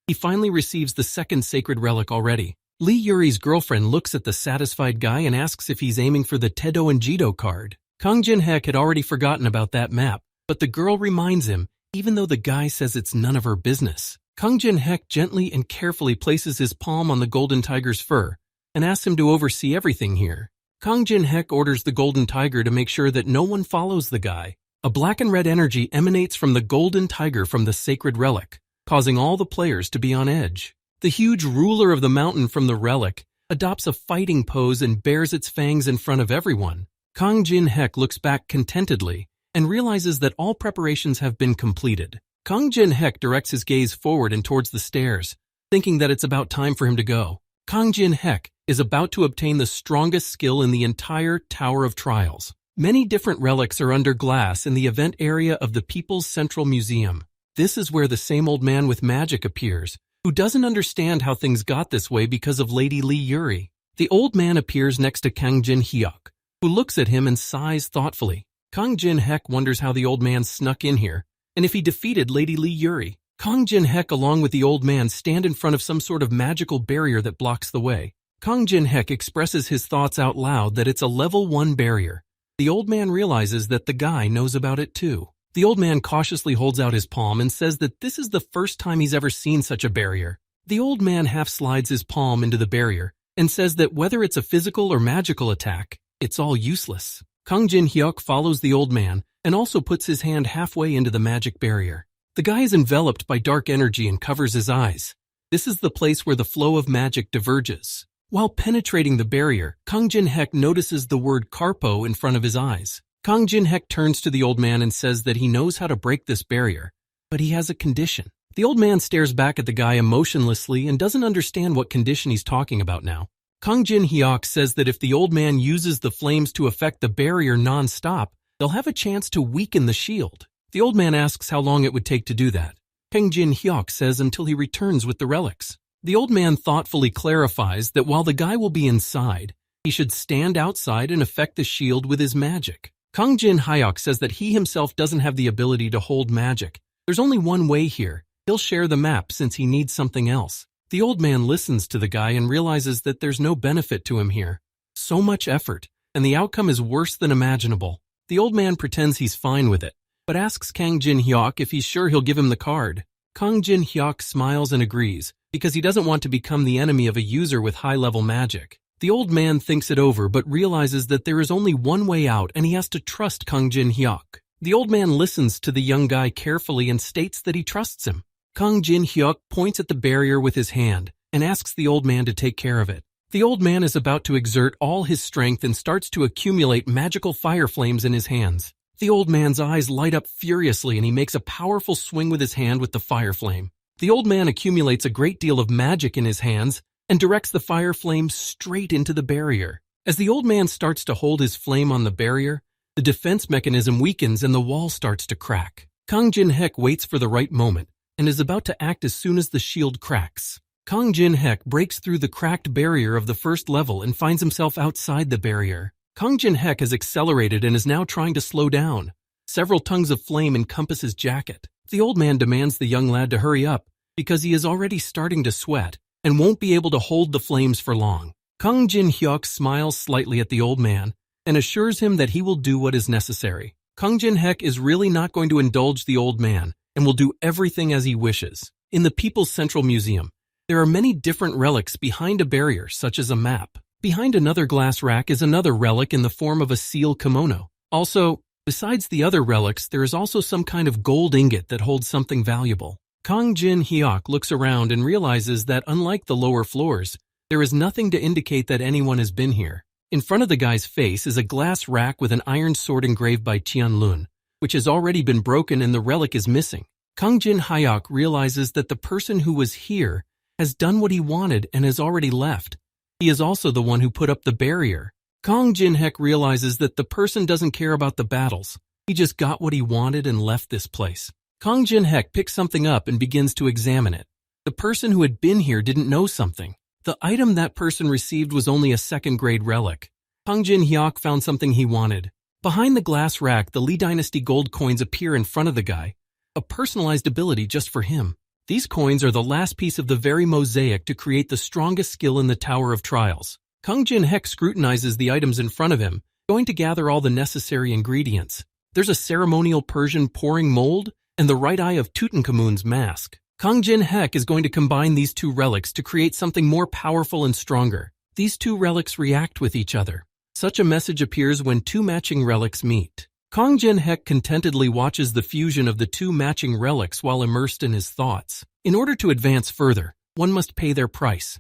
A: He finally receives the second sacred relic already. Lee Yuri's girlfriend looks at the satisfied guy and asks if he's aiming for the Tedo and Jido card. Kong Jin-hek had already forgotten about that map, but the girl reminds him, even though the guy says it's none of her business. Kong Jin-hek gently and carefully places his palm on the golden tiger's fur and asks him to oversee everything here. Kong Jin-hek orders the golden tiger to make sure that no one follows the guy. A black and red energy emanates from the golden tiger from the sacred relic, causing all the players to be on edge. The huge ruler of the mountain from the relic adopts a fighting pose and bares its fangs in front of everyone. Kong Jin-hek looks back contentedly and realizes that all preparations have been completed. Kong Jin-hek directs his gaze forward and towards the stairs, thinking that it's about time for him to go. Kong Jin-hek is about to obtain the strongest skill in the entire Tower of Trials. Many different relics are under glass in the event area of the People's Central Museum. This is where the same old man with magic appears, who doesn't understand how things got this way because of Lady Lee Yuri. The old man appears next to Kong Jin-hyuk, who looks at him and sighs thoughtfully. Kong Jin-hek wonders how the old man snuck in here, and if he defeated Lady Lee Yuri. Kong Jin-hek along with the old man stand in front of some sort of magical barrier that blocks the way. Kong Jin-hek expresses his thoughts out loud that it's a level 1 barrier. The old man realizes that the guy knows about it too. The old man cautiously holds out his palm and says that this is the first time he's ever seen such a barrier. The old man half slides his palm into the barrier and says that whether it's a physical or magical attack, it's all useless. Kong Jin-hyuk follows the old man and also puts his hand halfway into the magic barrier. The guy is enveloped by dark energy and covers his eyes. This is the place where the flow of magic diverges. While penetrating the barrier, Kong Jin-hek notices the word Karpo in front of his eyes. Kong Jin-hek turns to the old man and says that he knows how to break this barrier, but he has a condition. The old man stares back at the guy emotionlessly and doesn't understand what condition he's talking about now. Kong Jin-hyuk says that if the old man uses the flames to affect the barrier non-stop, they'll have a chance to weaken the shield. The old man asks how long it would take to do that. Kong Jin-hyuk says until he returns with the relics. The old man thoughtfully clarifies that while the guy will be inside, he should stand outside and affect the shield with his magic. Kong Jin-hyuk says that he himself doesn't have the ability to hold magic. There's only one way here, He'll share the map since he needs something else. The old man listens to the guy and realizes that there's no benefit to him here. So much effort, and the outcome is worse than imaginable. The old man pretends he's fine with it, but asks Kang Jin-hyuk if he's sure he'll give him the card. Kang Jin-hyuk smiles and agrees, because he doesn't want to become the enemy of a user with high-level magic. The old man thinks it over but realizes that there is only one way out and he has to trust Kang Jin-hyuk. The old man listens to the young guy carefully and states that he trusts him. Kang Jin-hyuk points at the barrier with his hand and asks the old man to take care of it. The old man is about to exert all his strength and starts to accumulate magical fire flames in his hands. The old man's eyes light up furiously and he makes a powerful swing with his hand with the fire flame. The old man accumulates a great deal of magic in his hands and directs the fire flame straight into the barrier. As the old man starts to hold his flame on the barrier, the defense mechanism weakens and the wall starts to crack. Kang Jin-hyuk waits for the right moment and is about to act as soon as the shield cracks. Kang Jin-hyuk breaks through the cracked barrier of the first level and finds himself outside the barrier. Kang Jin-hyuk has accelerated and is now trying to slow down. Several tongues of flame encompass his jacket. The old man demands the young lad to hurry up because he is already starting to sweat and won't be able to hold the flames for long. Kang Jin-hyuk smiles slightly at the old man and assures him that he will do what is necessary. Kang Jin-hyuk is really not going to indulge the old man and will do everything as he wishes. In the People's Central Museum, there are many different relics behind a barrier, such as a map. Behind another glass rack is another relic in the form of a seal kimono. Also, besides the other relics, there is also some kind of gold ingot that holds something valuable. Kang Jin-hyuk looks around and realizes that unlike the lower floors, there is nothing to indicate that anyone has been here. In front of the guy's face is a glass rack with an iron sword engraved by Tianlun, which has already been broken and the relic is missing. Kang Jin-hyuk realizes that the person who was here has done what he wanted and has already left. He is also the one who put up the barrier. Kang Jin-hyuk realizes that the person doesn't care about the battles. He just got what he wanted and left this place. Kang Jin-hyuk picks something up and begins to examine it. The person who had been here didn't know something. The item that person received was only a second-grade relic. Kang Jin-hyuk found something he wanted. Behind the glass rack, the Lee Dynasty gold coins appear in front of the guy, a personalized ability just for him. These coins are the last piece of the very mosaic to create the strongest skill in the Tower of Trials. Kang Jin-hyuk scrutinizes the items in front of him, going to gather all the necessary ingredients. There's a ceremonial Persian pouring mold and the right eye of Tutankhamun's mask. Kang Jin-hyuk is going to combine these two relics to create something more powerful and stronger. These two relics react with each other. Such a message appears when two matching relics meet. Kang Jin-hyuk contentedly watches the fusion of the two matching relics while immersed in his thoughts. In order to advance further, one must pay their price.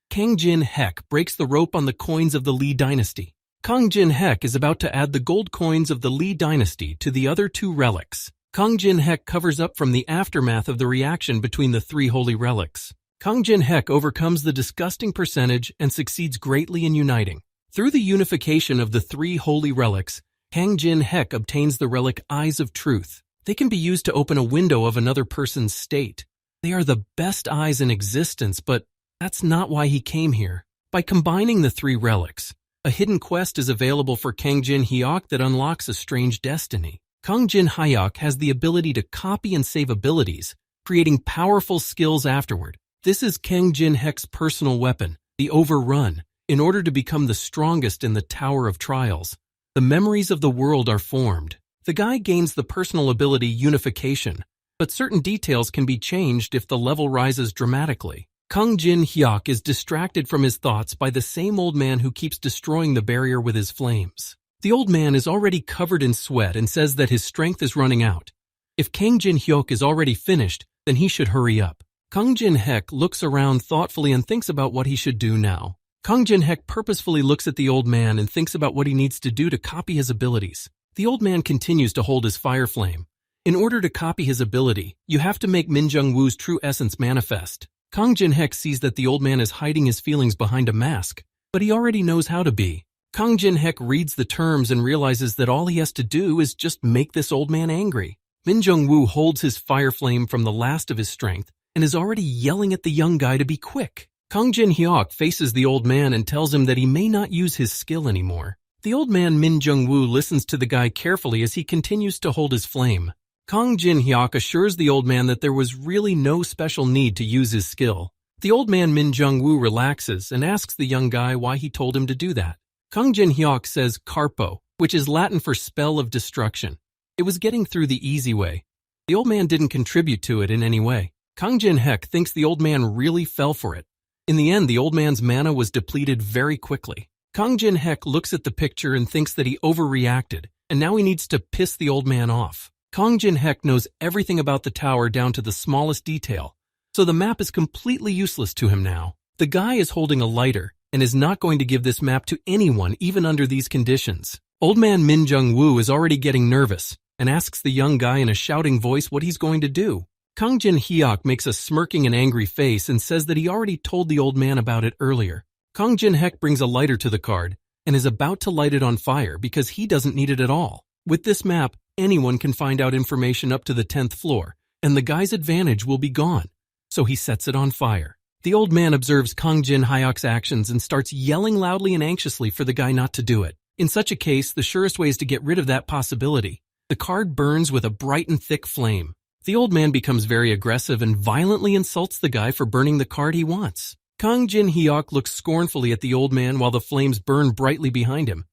A: Kang Jin-hyuk breaks the rope on the coins of the Lee Dynasty. Kang Jin-hyuk is about to add the gold coins of the Lee Dynasty to the other two relics. Kang Jin-hyuk covers up from the aftermath of the reaction between the three holy relics. Kang Jin-hyuk overcomes the disgusting percentage and succeeds greatly in uniting. Through the unification of the three holy relics, Kang Jin-hyuk obtains the relic Eyes of Truth. They can be used to open a window of another person's state. They are the best eyes in existence, but that's not why he came here. By combining the three relics, a hidden quest is available for Kang Jin-hyuk that unlocks a strange destiny. Kang Jin-hyuk has the ability to copy and save abilities, creating powerful skills afterward. This is Kang Jin-hyuk's personal weapon, the Overrun, in order to become the strongest in the Tower of Trials. The memories of the world are formed. The guy gains the personal ability Unification, but certain details can be changed if the level rises dramatically. Kang Jin-hyuk is distracted from his thoughts by the same old man who keeps destroying the barrier with his flames. The old man is already covered in sweat and says that his strength is running out. If Kang Jin-hyuk is already finished, then he should hurry up. Kang Jin-hyuk looks around thoughtfully and thinks about what he should do now. Kang Jin-hyuk purposefully looks at the old man and thinks about what he needs to do to copy his abilities. The old man continues to hold his fire flame. In order to copy his ability, you have to make Min Jung-woo's true essence manifest. Kang Jin-hyuk sees that the old man is hiding his feelings behind a mask, but he already knows how to be. Kang Jin-hyuk reads the terms and realizes that all he has to do is just make this old man angry. Min Jung-woo holds his fire flame from the last of his strength and is already yelling at the young guy to be quick. Kang Jin-hyuk faces the old man and tells him that he may not use his skill anymore. The old man Min Jung-woo listens to the guy carefully as he continues to hold his flame. Kang Jin-hyuk assures the old man that there was really no special need to use his skill. The old man Min Jung-woo relaxes and asks the young guy why he told him to do that. Kang Jin-hyuk says Karpo, which is Latin for spell of destruction. It was getting through the easy way. The old man didn't contribute to it in any way. Kang Jin-hyuk thinks the old man really fell for it. In the end, the old man's mana was depleted very quickly. Kang Jin-hyuk looks at the picture and thinks that he overreacted, and now he needs to piss the old man off. Kang Jin-hyuk knows everything about the tower down to the smallest detail, so the map is completely useless to him now. The guy is holding a lighter and is not going to give this map to anyone even under these conditions. Old man Min Jung-woo is already getting nervous and asks the young guy in a shouting voice what he's going to do. Kang Jin-hyuk makes a smirking and angry face and says that he already told the old man about it earlier. Kang Jin-hyuk brings a lighter to the card and is about to light it on fire because he doesn't need it at all. With this map, anyone can find out information up to the 10th floor, and the guy's advantage will be gone. So he sets it on fire. The old man observes Kang Jin-hyuk's actions and starts yelling loudly and anxiously for the guy not to do it. In such a case, the surest way is to get rid of that possibility. The card burns with a bright and thick flame. The old man becomes very aggressive and violently insults the guy for burning the card he wants. Kang Jin-hyuk looks scornfully at the old man while the flames burn brightly behind him.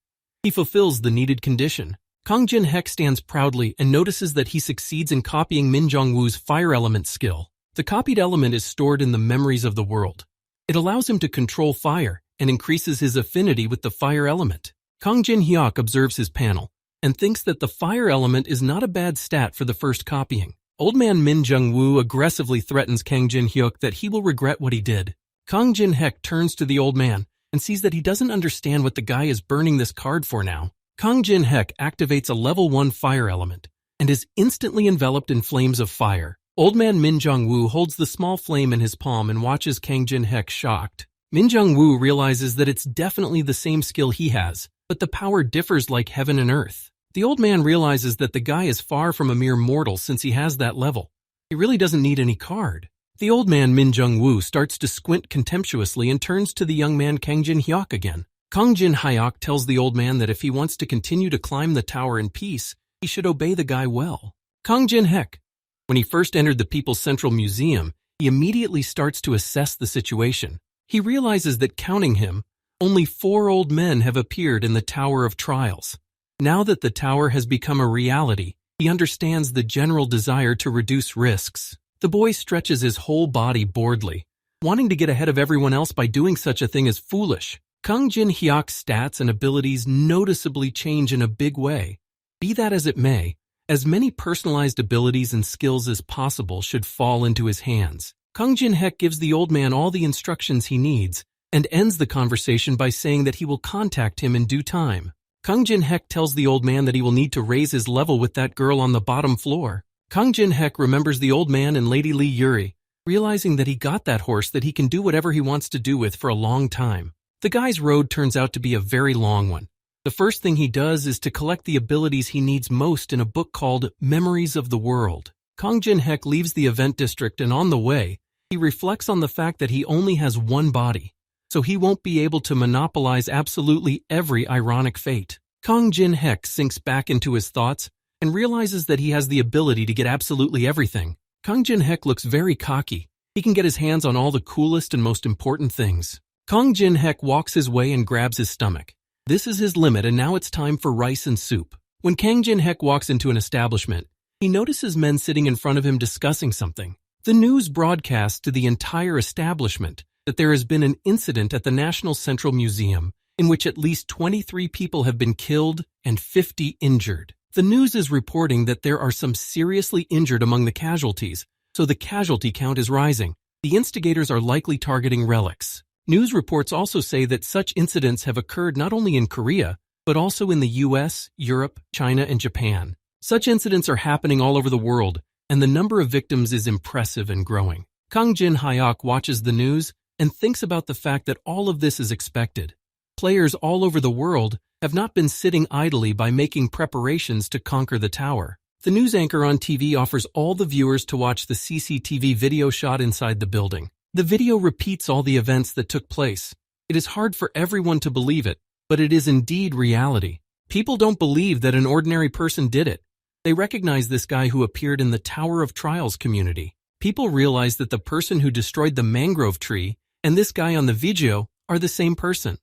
A: He fulfills the needed condition. Kang Jin-hyuk stands proudly and notices that he succeeds in copying Min Jung-woo's fire element skill. The copied element is stored in the memories of the world. It allows him to control fire and increases his affinity with the fire element. Kang Jin-hyuk observes his panel and thinks that the fire element is not a bad stat for the first copying. Old man Min Jung-woo aggressively threatens Kang Jin-hyuk that he will regret what he did. Kang Jin-hyuk turns to the old man and sees that he doesn't understand what the guy is burning this card for now. Kang Jin-hyuk activates a level 1 fire element and is instantly enveloped in flames of fire. Old man Min Jung-woo holds the small flame in his palm and watches Kang Jin-hyuk shocked. Min Jung-woo realizes that it's definitely the same skill he has, but the power differs like heaven and earth. The old man realizes that the guy is far from a mere mortal since he has that level. He really doesn't need any card. The old man Min Jung-woo starts to squint contemptuously and turns to the young man Kang Jin-hyuk again. Kang Jin-hyuk tells the old man that if he wants to continue to climb the tower in peace, he should obey the guy well. Kang Jin-hyuk. When he first entered the People's Central Museum, he immediately starts to assess the situation. He realizes that counting him, only 4 old men have appeared in the Tower of Trials. Now that the tower has become a reality, he understands the general desire to reduce risks. The boy stretches his whole body boredly. Wanting to get ahead of everyone else by doing such a thing is foolish. Kang Jin-hyuk's stats and abilities noticeably change in a big way. Be that as it may, as many personalized abilities and skills as possible should fall into his hands. Kang Jin-hyuk gives the old man all the instructions he needs and ends the conversation by saying that he will contact him in due time. Kang Jin-hyuk tells the old man that he will need to raise his level with that girl on the bottom floor. Kang Jin-hyuk remembers the old man and Lady Lee Yuri, realizing that he got that horse that he can do whatever he wants to do with for a long time. The guy's road turns out to be a very long one. The first thing he does is to collect the abilities he needs most in a book called Memories of the World. Kang Jin-hyuk leaves the event district and on the way, he reflects on the fact that he only has one body, so he won't be able to monopolize absolutely every ironic fate. Kang Jin-hyuk sinks back into his thoughts and realizes that he has the ability to get absolutely everything. Kang Jin-hyuk looks very cocky. He can get his hands on all the coolest and most important things. Kang Jin-hyuk walks his way and grabs his stomach. This is his limit and now it's time for rice and soup. When Kang Jin-hyuk walks into an establishment, he notices men sitting in front of him discussing something. The news broadcasts to the entire establishment that there has been an incident at the National Central Museum in which at least 23 people have been killed and 50 injured. The news is reporting that there are some seriously injured among the casualties, so the casualty count is rising. The instigators are likely targeting relics. News reports also say that such incidents have occurred not only in Korea, but also in the US, Europe, China, and Japan. Such incidents are happening all over the world, and the number of victims is impressive and growing. Kang Jin-hyuk watches the news and thinks about the fact that all of this is expected. Players all over the world have not been sitting idly by making preparations to conquer the tower. The news anchor on TV offers all the viewers to watch the CCTV video shot inside the building. The video repeats all the events that took place. It is hard for everyone to believe it, but it is indeed reality. People don't believe that an ordinary person did it. They recognize this guy who appeared in the Tower of Trials community. People realize that the person who destroyed the mangrove tree and this guy on the video are the same person.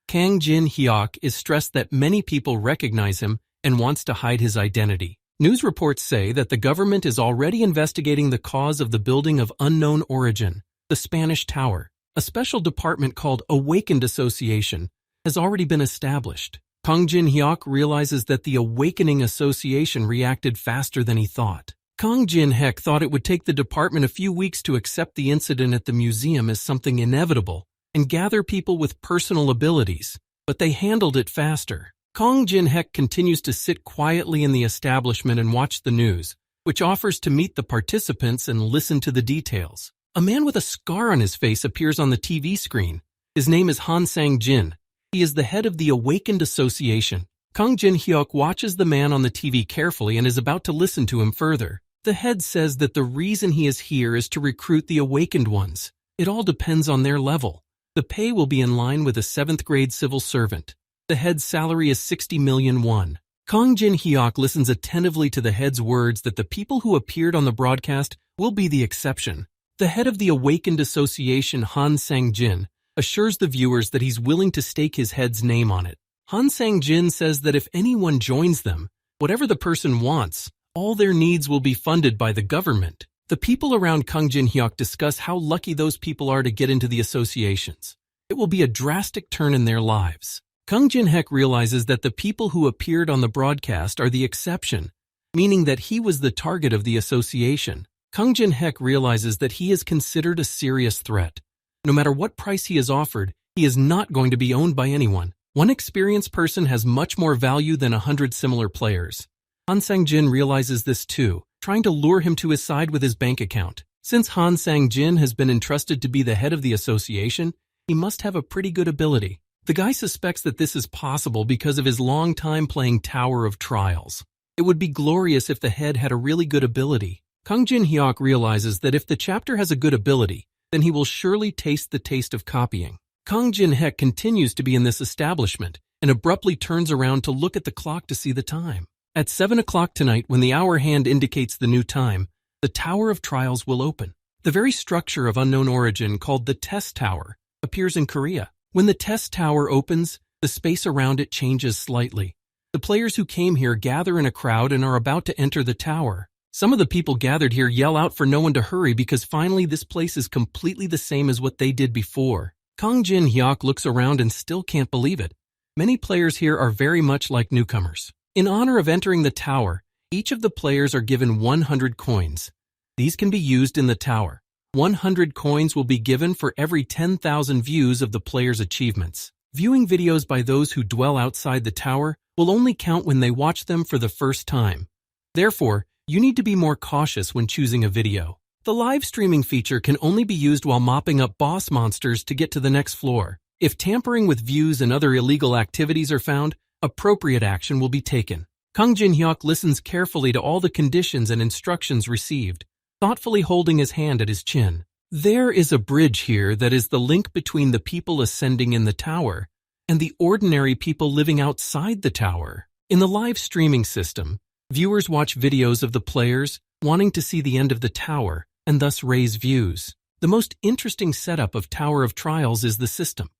A: Kang Jin-hyuk is stressed that many people recognize him and wants to hide his identity. News reports say that the government is already investigating the cause of the building of unknown origin, the Spanish Tower. A special department called Awakened Association has already been established. Kang Jin-hyuk realizes that the Awakening Association reacted faster than he thought. Kang Jin-hyuk thought it would take the department a few weeks to accept the incident at the museum as something inevitable and gather people with personal abilities, but they handled it faster. Kang Jin-hyuk continues to sit quietly in the establishment and watch the news, which offers to meet the participants and listen to the details. A man with a scar on his face appears on the TV screen. His name is Han Sang-jin. He is the head of the Awakened Association. Kang Jin-hyuk watches the man on the TV carefully and is about to listen to him further. The head says that the reason he is here is to recruit the awakened ones. It all depends on their level. The pay will be in line with a 7th grade civil servant. The head's salary is 60 million won. Kang Jin-hyuk listens attentively to the head's words that the people who appeared on the broadcast will be the exception. The head of the Awakened Association, Han Sang-jin, assures the viewers that he's willing to stake his head's name on it. Han Sang-jin says that if anyone joins them, whatever the person wants, all their needs will be funded by the government. The people around Kang Jin-hyuk discuss how lucky those people are to get into the associations. It will be a drastic turn in their lives. Kang Jin-hyuk realizes that the people who appeared on the broadcast are the exception, meaning that he was the target of the association. Kang Jin-hyuk realizes that he is considered a serious threat. No matter what price he is offered, he is not going to be owned by anyone. One experienced person has much more value than 100 similar players. Han Sang-jin realizes this too, trying to lure him to his side with his bank account. Since Han Sang-jin has been entrusted to be the head of the association, he must have a pretty good ability. The guy suspects that this is possible because of his long time playing Tower of Trials. It would be glorious if the head had a really good ability. Kang Jin-hyuk realizes that if the chapter has a good ability, then he will surely taste the taste of copying. Kang Jin-hyuk continues to be in this establishment and abruptly turns around to look at the clock to see the time. At 7 o'clock tonight, when the hour hand indicates the new time, the Tower of Trials will open. The very structure of unknown origin, called the Test Tower, appears in Korea. When the Test Tower opens, the space around it changes slightly. The players who came here gather in a crowd and are about to enter the tower. Some of the people gathered here yell out for no one to hurry because finally this place is completely the same as what they did before. Kang Jin-hyuk looks around and still can't believe it. Many players here are very much like newcomers. In honor of entering the tower, each of the players are given 100 coins. These can be used in the tower. 100 coins will be given for every 10,000 views of the player's achievements. Viewing videos by those who dwell outside the tower will only count when they watch them for the first time. Therefore, you need to be more cautious when choosing a video. The live streaming feature can only be used while mopping up boss monsters to get to the next floor. If tampering with views and other illegal activities are found, appropriate action will be taken. Kang Jin-hyuk listens carefully to all the conditions and instructions received, thoughtfully holding his hand at his chin. There is a bridge here that is the link between the people ascending in the tower and the ordinary people living outside the tower. In the live streaming system, viewers watch videos of the players wanting to see the end of the tower and thus raise views. The most interesting setup of Tower of Trials is the system.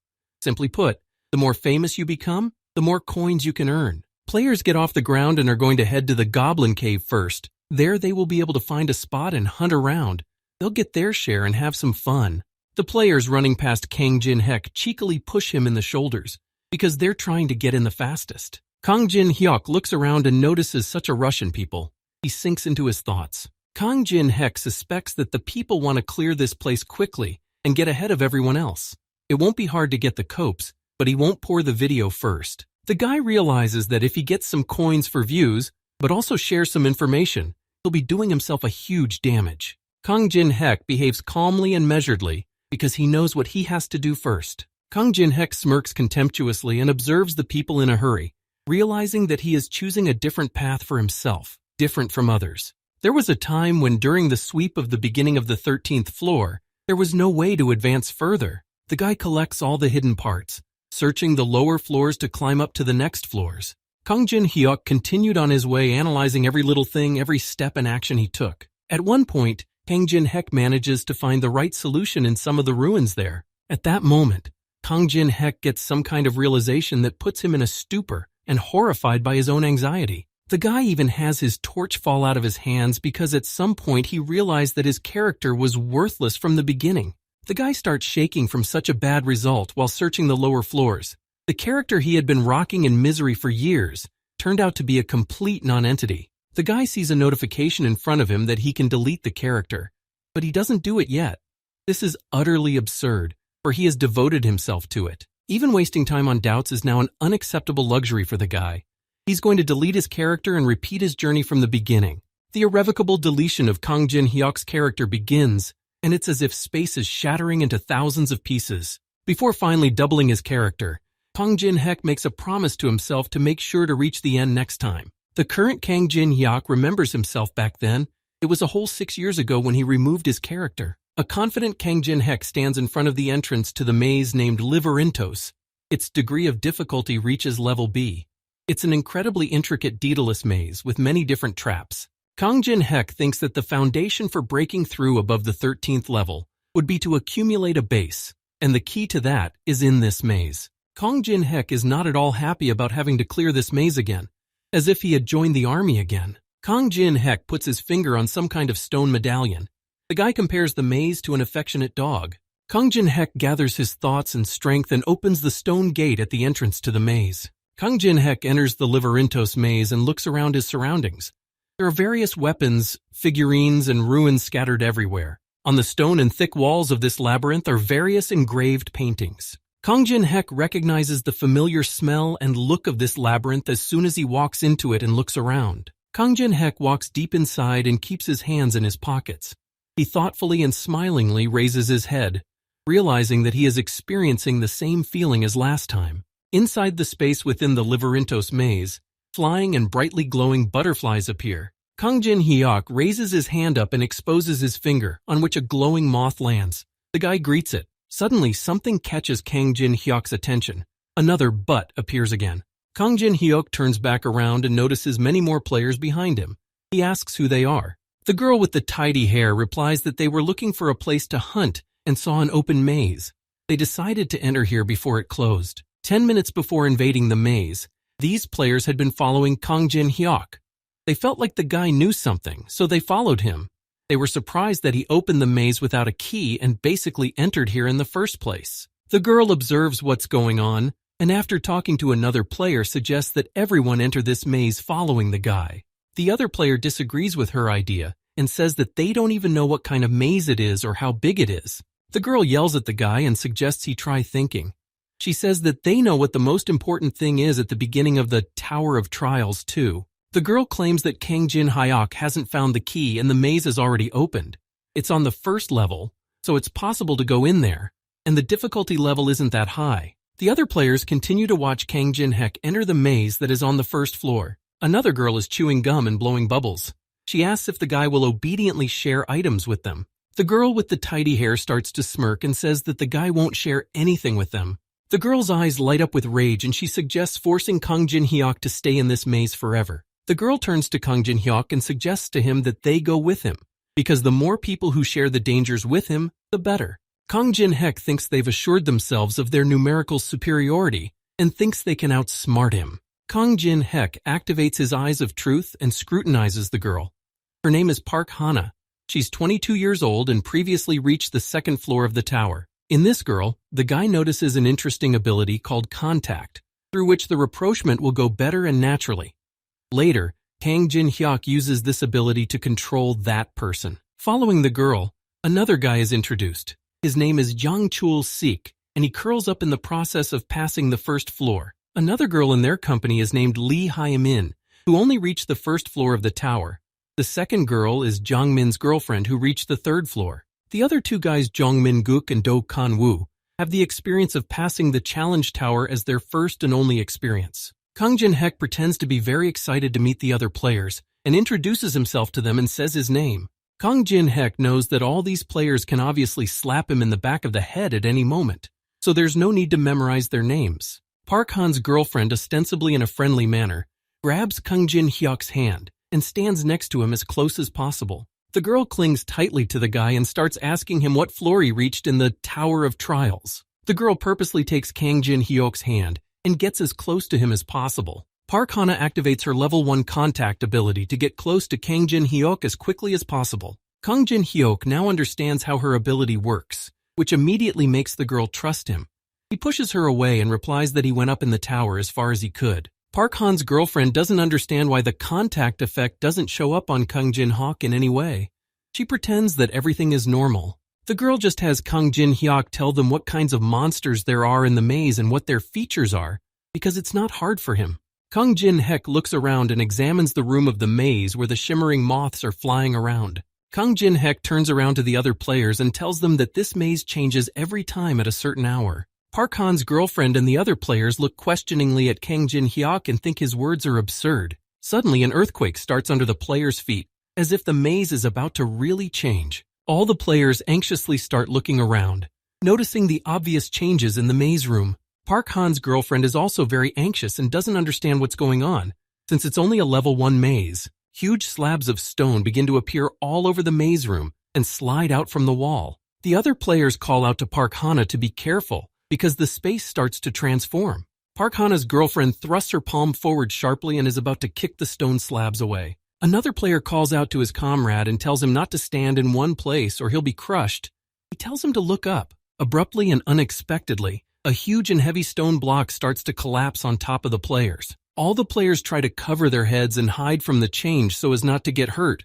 A: Simply put, the more famous you become, the more coins you can earn. Players get off the ground and are going to head to the Goblin Cave first. There they will be able to find a spot and hunt around. They'll get their share and have some fun. The players running past Kang Jin-hyuk cheekily push him in the shoulders because they're trying to get in the fastest. Kang Jin-hyuk looks around and notices such a rush in people. He sinks into his thoughts. Kang Jin-hyuk suspects that the people want to clear this place quickly and get ahead of everyone else. It won't be hard to get the copes, but he won't pour the video first. The guy realizes that if he gets some coins for views, but also shares some information, he'll be doing himself a huge damage. Kang Jin-hyuk behaves calmly and measuredly because he knows what he has to do first. Kang Jin-hyuk smirks contemptuously and observes the people in a hurry, realizing that he is choosing a different path for himself, different from others. There was a time when during the sweep of the beginning of the 13th floor, there was no way to advance further. The guy collects all the hidden parts, searching the lower floors to climb up to the next floors. Kang Jin-hyuk continued on his way, analyzing every little thing, every step and action he took. At one point, Kang Jin-hyuk manages to find the right solution in some of the ruins there. At that moment, Kang Jin-hyuk gets some kind of realization that puts him in a stupor and horrified by his own anxiety. The guy even has his torch fall out of his hands because at some point he realized that his character was worthless from the beginning. The guy starts shaking from such a bad result while searching the lower floors. The character he had been rocking in misery for years turned out to be a complete nonentity. The guy sees a notification in front of him that he can delete the character, but he doesn't do it yet. This is utterly absurd, for he has devoted himself to it. Even wasting time on doubts is now an unacceptable luxury for the guy. He's going to delete his character and repeat his journey from the beginning. The irrevocable deletion of Kang Jin-hyuk's character begins, and it's as if space is shattering into thousands of pieces. Before finally doubling his character, Kang Jin-hyuk makes a promise to himself to make sure to reach the end next time. The current Kang Jin-hyuk remembers himself back then. It was a whole 6 years ago when he removed his character. A confident Kang Jin-hyuk stands in front of the entrance to the maze named Liverinos. Its degree of difficulty reaches level B. It's an incredibly intricate Daedalus maze with many different traps. Kang Jin-hyuk thinks that the foundation for breaking through above the 13th level would be to accumulate a base, and the key to that is in this maze. Kang Jin-hyuk is not at all happy about having to clear this maze again, as if he had joined the army again. Kang Jin-hyuk puts his finger on some kind of stone medallion. The guy compares the maze to an affectionate dog. Kang Jin-hyuk gathers his thoughts and strength and opens the stone gate at the entrance to the maze. Kang Jin-hyuk enters the Liverinos maze and looks around his surroundings. There are various weapons, figurines, and ruins scattered everywhere. On the stone and thick walls of this labyrinth are various engraved paintings. Kang Jin-hyuk recognizes the familiar smell and look of this labyrinth as soon as he walks into it and looks around. Kang Jin-hyuk walks deep inside and keeps his hands in his pockets. He thoughtfully and smilingly raises his head, realizing that he is experiencing the same feeling as last time. Inside the space within the Liverinos maze, flying and brightly glowing butterflies appear. Kang Jin-hyuk raises his hand up and exposes his finger, on which a glowing moth lands. The guy greets it. Suddenly, something catches Kang Jin-hyuk's attention. Another butt appears again. Kang Jin-hyuk turns back around and notices many more players behind him. He asks who they are. The girl with the tidy hair replies that they were looking for a place to hunt and saw an open maze. They decided to enter here before it closed. 10 minutes before invading the maze, these players had been following Kang Jin-hyuk. They felt like the guy knew something, so they followed him. They were surprised that he opened the maze without a key and basically entered here in the first place. The girl observes what's going on, and after talking to another player suggests that everyone enter this maze following the guy. The other player disagrees with her idea and says that they don't even know what kind of maze it is or how big it is. The girl yells at the guy and suggests he try thinking. She says that they know what the most important thing is at the beginning of the Tower of Trials too. The girl claims that Kang Jin-hyuk hasn't found the key and the maze is already opened. It's on the first level, so it's possible to go in there, and the difficulty level isn't that high. The other players continue to watch Kang Jin-hyuk enter the maze that is on the first floor. Another girl is chewing gum and blowing bubbles. She asks if the guy will obediently share items with them. The girl with the tidy hair starts to smirk and says that the guy won't share anything with them. The girl's eyes light up with rage and she suggests forcing Kang Jin-hyuk to stay in this maze forever. The girl turns to Kang Jin-hyuk and suggests to him that they go with him, because the more people who share the dangers with him, the better. Kang Jin-hyuk thinks they've assured themselves of their numerical superiority and thinks they can outsmart him. Kang Jin-hyuk activates his eyes of truth and scrutinizes the girl. Her name is Park Hana. She's 22 years old and previously reached the second floor of the tower. In this girl, the guy notices an interesting ability called contact, through which the rapprochement will go better and naturally. Later, Kang Jin-hyuk uses this ability to control that person. Following the girl, another guy is introduced. His name is Jang Chul-sik, and he curls up in the process of passing the first floor. Another girl in their company is named Lee Hye-min, who only reached the first floor of the tower. The second girl is Jang Min's girlfriend, who reached the third floor. The other two guys, Jong Min-guk and Do Kan-woo, have the experience of passing the challenge tower as their first and only experience. Kang Jin-hyuk pretends to be very excited to meet the other players and introduces himself to them and says his name. Kang Jin-hyuk knows that all these players can obviously slap him in the back of the head at any moment, so there's no need to memorize their names. Park Han's girlfriend, ostensibly in a friendly manner, grabs Kang Jin-hyuk's hand, and stands next to him as close as possible. The girl clings tightly to the guy and starts asking him what floor he reached in the Tower of Trials. The girl purposely takes Kang Jin-hyuk's hand and gets as close to him as possible. Park Hana activates her level 1 contact ability to get close to Kang Jin-hyuk as quickly as possible. Kang Jin-hyuk now understands how her ability works, which immediately makes the girl trust him. He pushes her away and replies that he went up in the tower as far as he could. Park Han's girlfriend doesn't understand why the contact effect doesn't show up on Kang Jin-hyuk in any way. She pretends that everything is normal. The girl just has Kang Jin-hyuk tell them what kinds of monsters there are in the maze and what their features are, because it's not hard for him. Kang Jin-hyuk looks around and examines the room of the maze where the shimmering moths are flying around. Kang Jin-hyuk turns around to the other players and tells them that this maze changes every time at a certain hour. Park Han's girlfriend and the other players look questioningly at Kang Jin-hyuk and think his words are absurd. Suddenly, an earthquake starts under the players' feet, as if the maze is about to really change. All the players anxiously start looking around, noticing the obvious changes in the maze room. Park Han's girlfriend is also very anxious and doesn't understand what's going on, since it's only a level 1 maze. Huge slabs of stone begin to appear all over the maze room and slide out from the wall. The other players call out to Park Hana to be careful, because the space starts to transform. Park Hana's girlfriend thrusts her palm forward sharply and is about to kick the stone slabs away. Another player calls out to his comrade and tells him not to stand in one place or he'll be crushed. He tells him to look up. Abruptly and unexpectedly, a huge and heavy stone block starts to collapse on top of the players. All the players try to cover their heads and hide from the change so as not to get hurt.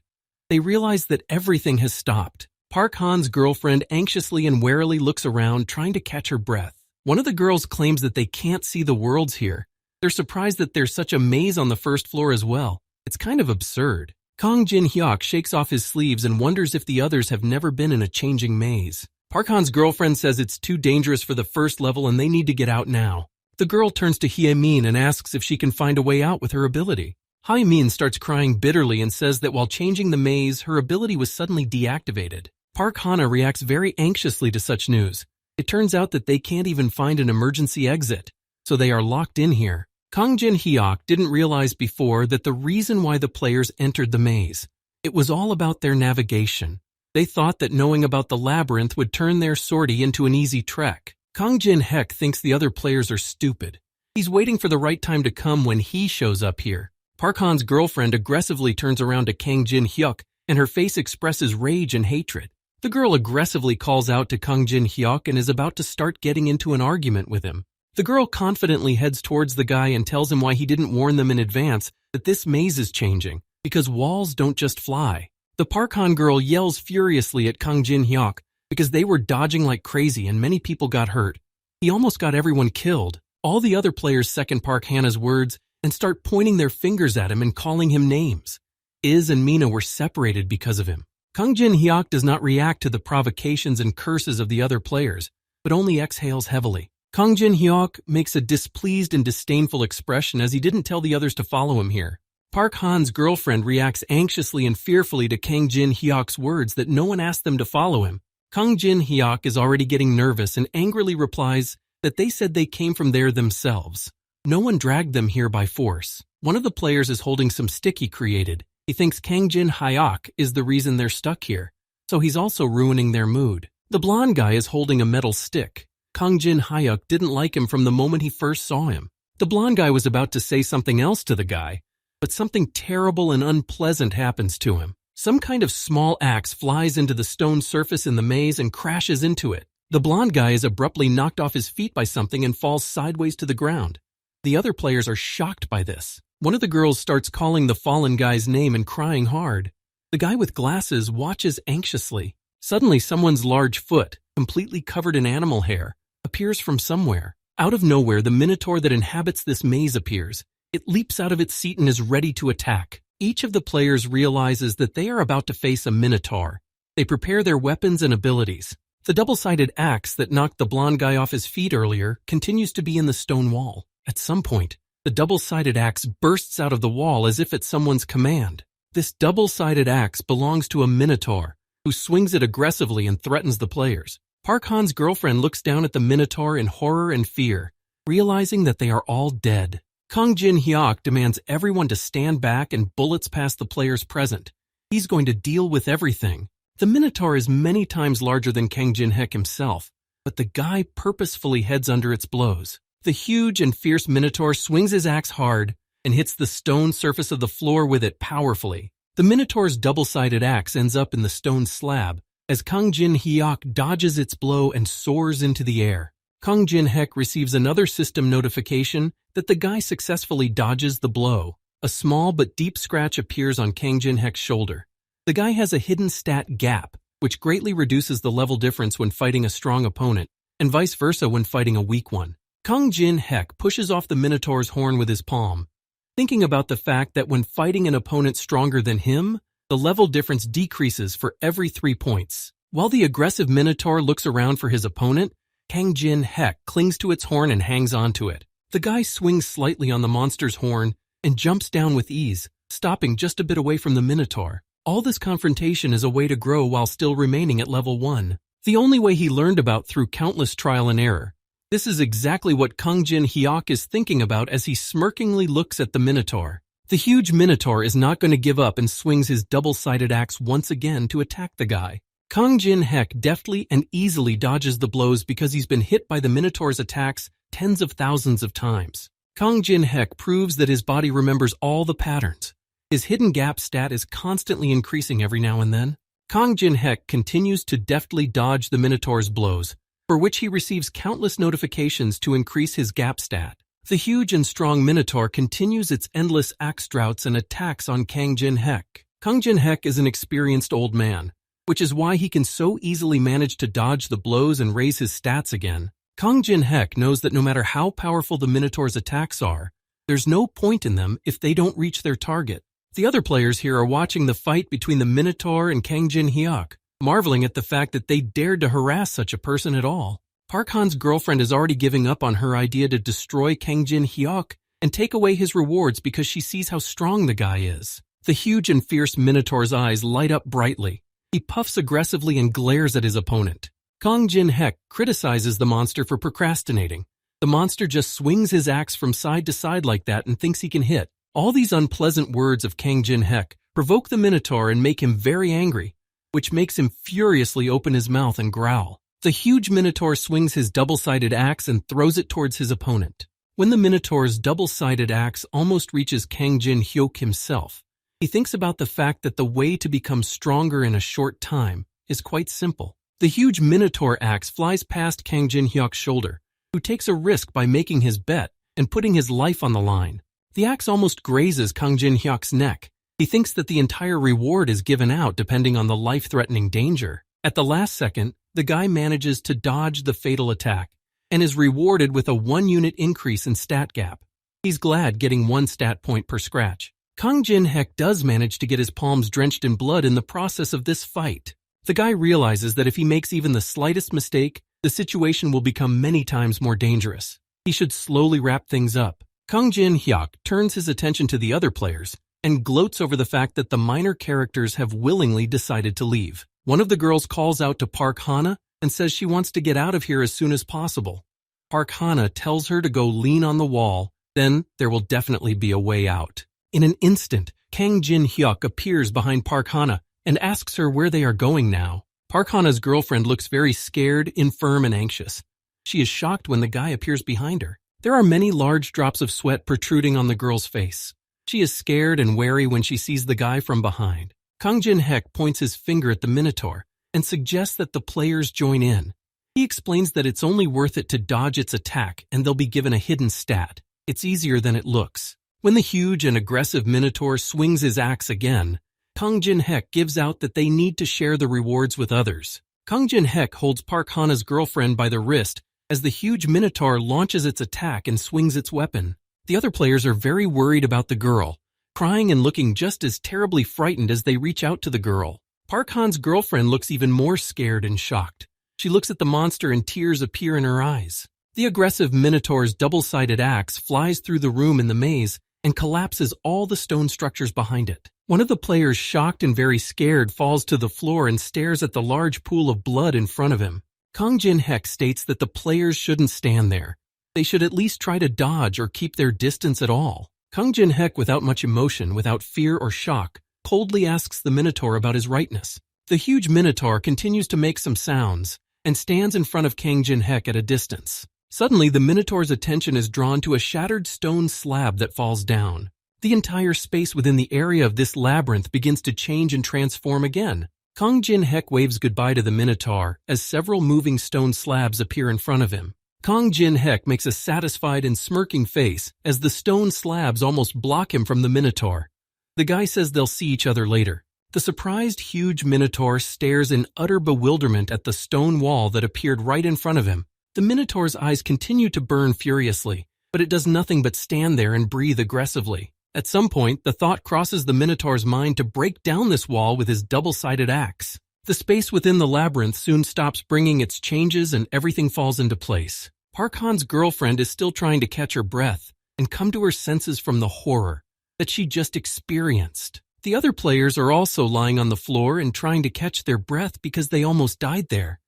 A: They realize that everything has stopped. Park Han's girlfriend anxiously and warily looks around, trying to catch her breath. One of the girls claims that they can't see the worlds here. They're surprised that there's such a maze on the first floor as well. It's kind of absurd. Kang Jin-hyuk shakes off his sleeves and wonders if the others have never been in a changing maze. Park Han's girlfriend says it's too dangerous for the first level and they need to get out now. The girl turns to Hye-min and asks if she can find a way out with her ability. Hye-min starts crying bitterly and says that while changing the maze, her ability was suddenly deactivated. Park Hana reacts very anxiously to such news. It turns out that they can't even find an emergency exit, so they are locked in here. Kang Jin-hyuk didn't realize before that the reason why the players entered the maze, it was all about their navigation. They thought that knowing about the labyrinth would turn their sortie into an easy trek. Kang Jin-hyuk thinks the other players are stupid. He's waiting for the right time to come when he shows up here. Park Han's girlfriend aggressively turns around to Kang Jin-hyuk and her face expresses rage and hatred. The girl aggressively calls out to Kang Jin-hyuk and is about to start getting into an argument with him. The girl confidently heads towards the guy and tells him why he didn't warn them in advance that this maze is changing, because walls don't just fly. The Park Han girl yells furiously at Kang Jin-hyuk because they were dodging like crazy and many people got hurt. He almost got everyone killed. All the other players second Park Hana's words and start pointing their fingers at him and calling him names. Iz and Mina were separated because of him. Kang Jin-hyuk does not react to the provocations and curses of the other players, but only exhales heavily. Kang Jin-hyuk makes a displeased and disdainful expression as he didn't tell the others to follow him here. Park Han's girlfriend reacts anxiously and fearfully to Kang Jin-hyuk's words that no one asked them to follow him. Kang Jin-hyuk is already getting nervous and angrily replies that they said they came from there themselves. No one dragged them here by force. One of the players is holding some stick he created. He thinks Kang Jin-hyuk is the reason they're stuck here, so he's also ruining their mood. The blonde guy is holding a metal stick. Kang Jin-hyuk didn't like him from the moment he first saw him. The blonde guy was about to say something else to the guy, but something terrible and unpleasant happens to him. Some kind of small axe flies into the stone surface in the maze and crashes into it. The blonde guy is abruptly knocked off his feet by something and falls sideways to the ground. The other players are shocked by this. One of the girls starts calling the fallen guy's name and crying hard. The guy with glasses watches anxiously. Suddenly, someone's large foot, completely covered in animal hair, appears from somewhere. Out of nowhere, the Minotaur that inhabits this maze appears. It leaps out of its seat and is ready to attack. Each of the players realizes that they are about to face a Minotaur. They prepare their weapons and abilities. The double-sided axe that knocked the blonde guy off his feet earlier continues to be in the stone wall. At some point, the double-sided axe bursts out of the wall as if at someone's command. This double-sided axe belongs to a Minotaur, who swings it aggressively and threatens the players. Park Han's girlfriend looks down at the Minotaur in horror and fear, realizing that they are all dead. Kang Jin-hyuk demands everyone to stand back and bullets past the players present. He's going to deal with everything. The Minotaur is many times larger than Kang Jin-hyuk himself, but the guy purposefully heads under its blows. The huge and fierce Minotaur swings his axe hard and hits the stone surface of the floor with it powerfully. The Minotaur's double-sided axe ends up in the stone slab as Kang Jin-hyuk dodges its blow and soars into the air. Kang Jin-hyuk receives another system notification that the guy successfully dodges the blow. A small but deep scratch appears on Kang Jin-hyuk's shoulder. The guy has a hidden stat gap, which greatly reduces the level difference when fighting a strong opponent, and vice versa when fighting a weak one. Kang Jin-hyuk pushes off the Minotaur's horn with his palm, thinking about the fact that when fighting an opponent stronger than him, the level difference decreases for every 3 points. While the aggressive Minotaur looks around for his opponent, Kang Jin-hyuk clings to its horn and hangs onto it. The guy swings slightly on the monster's horn and jumps down with ease, stopping just a bit away from the Minotaur. All this confrontation is a way to grow while still remaining at level 1. The only way he learned about through countless trial and error. This is exactly what Kang Jin-hyuk is thinking about as he smirkingly looks at the Minotaur. The huge Minotaur is not going to give up and swings his double-sided axe once again to attack the guy. Kang Jin-hyuk deftly and easily dodges the blows because he's been hit by the Minotaur's attacks tens of thousands of times. Kang Jin-hyuk proves that his body remembers all the patterns. His hidden gap stat is constantly increasing every now and then. Kang Jin-hyuk continues to deftly dodge the Minotaur's blows, for which he receives countless notifications to increase his gap stat. The huge and strong Minotaur continues its endless axe droughts and attacks on Kang Jin-hyuk. Kang Jin-hyuk is an experienced old man, which is why he can so easily manage to dodge the blows and raise his stats again. Kang Jin-hyuk knows that no matter how powerful the Minotaur's attacks are, there's no point in them if they don't reach their target. The other players here are watching the fight between the Minotaur and Kang Jin-hyuk, marveling at the fact that they dared to harass such a person at all. Park Han's girlfriend is already giving up on her idea to destroy Kang Jin-hyuk and take away his rewards because she sees how strong the guy is. The huge and fierce Minotaur's eyes light up brightly. He puffs aggressively and glares at his opponent. Kang Jin-hyuk criticizes the monster for procrastinating. The monster just swings his axe from side to side like that and thinks he can hit. All these unpleasant words of Kang Jin-hyuk provoke the Minotaur and make him very angry, which makes him furiously open his mouth and growl. The huge Minotaur swings his double-sided axe and throws it towards his opponent. When the Minotaur's double-sided axe almost reaches Kang Jin-hyuk himself, he thinks about the fact that the way to become stronger in a short time is quite simple. The huge Minotaur axe flies past Kang Jin-hyuk's shoulder, who takes a risk by making his bet and putting his life on the line. The axe almost grazes Kang Jin-hyuk's neck. He thinks that the entire reward is given out depending on the life-threatening danger. At the last second, the guy manages to dodge the fatal attack and is rewarded with a 1-unit increase in stat gap. He's glad getting 1 stat point per scratch. Kang Jin-hyuk does manage to get his palms drenched in blood in the process of this fight. The guy realizes that if he makes even the slightest mistake, the situation will become many times more dangerous. He should slowly wrap things up. Kang Jin-hyuk turns his attention to the other players and gloats over the fact that the minor characters have willingly decided to leave. One of the girls calls out to Park Hana and says she wants to get out of here as soon as possible. Park Hana tells her to go lean on the wall, then there will definitely be a way out. In an instant, Kang Jin-hyuk appears behind Park Hana and asks her where they are going now. Park Hana's girlfriend looks very scared, infirm, and anxious. She is shocked when the guy appears behind her. There are many large drops of sweat protruding on the girl's face. She is scared and wary when she sees the guy from behind. Kang Jin-hyuk points his finger at the Minotaur and suggests that the players join in. He explains that it's only worth it to dodge its attack and they'll be given a hidden stat. It's easier than it looks. When the huge and aggressive Minotaur swings his axe again, Kang Jin-hyuk gives out that they need to share the rewards with others. Kang Jin-hyuk holds Park Hana's girlfriend by the wrist as the huge Minotaur launches its attack and swings its weapon. The other players are very worried about the girl, crying and looking just as terribly frightened as they reach out to the girl. Park Han's girlfriend looks even more scared and shocked. She looks at the monster and tears appear in her eyes. The aggressive Minotaur's double-sided axe flies through the room in the maze and collapses all the stone structures behind it. One of the players, shocked and very scared, falls to the floor and stares at the large pool of blood in front of him. Kang Jin-hyuk states that the players shouldn't stand there. They should at least try to dodge or keep their distance at all. Kang Jin-hek, without much emotion, without fear or shock, coldly asks the Minotaur about his rightness. The huge Minotaur continues to make some sounds and stands in front of Kang Jin-hek at a distance. Suddenly, the Minotaur's attention is drawn to a shattered stone slab that falls down. The entire space within the area of this labyrinth begins to change and transform again. Kang Jin-hek waves goodbye to the Minotaur as several moving stone slabs appear in front of him. Kang Jin-hek makes a satisfied and smirking face as the stone slabs almost block him from the Minotaur. The guy says they'll see each other later. The surprised huge Minotaur stares in utter bewilderment at the stone wall that appeared right in front of him. The Minotaur's eyes continue to burn furiously, but it does nothing but stand there and breathe aggressively. At some point, the thought crosses the Minotaur's mind to break down this wall with his double-sided axe. The space within the labyrinth soon stops bringing its changes and everything falls into place. Park Han's girlfriend is still trying to catch her breath and come to her senses from the horror that she just experienced. The other players are also lying on the floor and trying to catch their breath because they almost died there.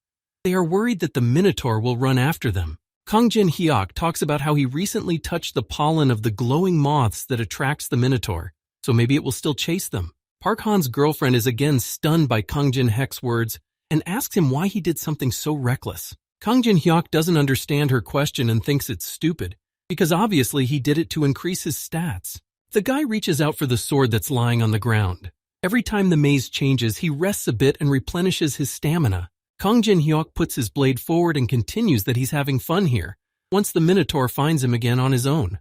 A: They are worried that the Minotaur will run after them. Kang Jin-hyuk talks about how he recently touched the pollen of the glowing moths that attracts the Minotaur, so maybe it will still chase them. Park Han's girlfriend is again stunned by Kang Jin-hek's words and asks him why he did something so reckless. Kang Jin-hyuk doesn't understand her question and thinks it's stupid, because obviously he did it to increase his stats. The guy reaches out for the sword that's lying on the ground. Every time the maze changes, he rests a bit and replenishes his stamina. Kang Jin-hyuk puts his blade forward and continues that he's having fun here, once the Minotaur finds him again on his own.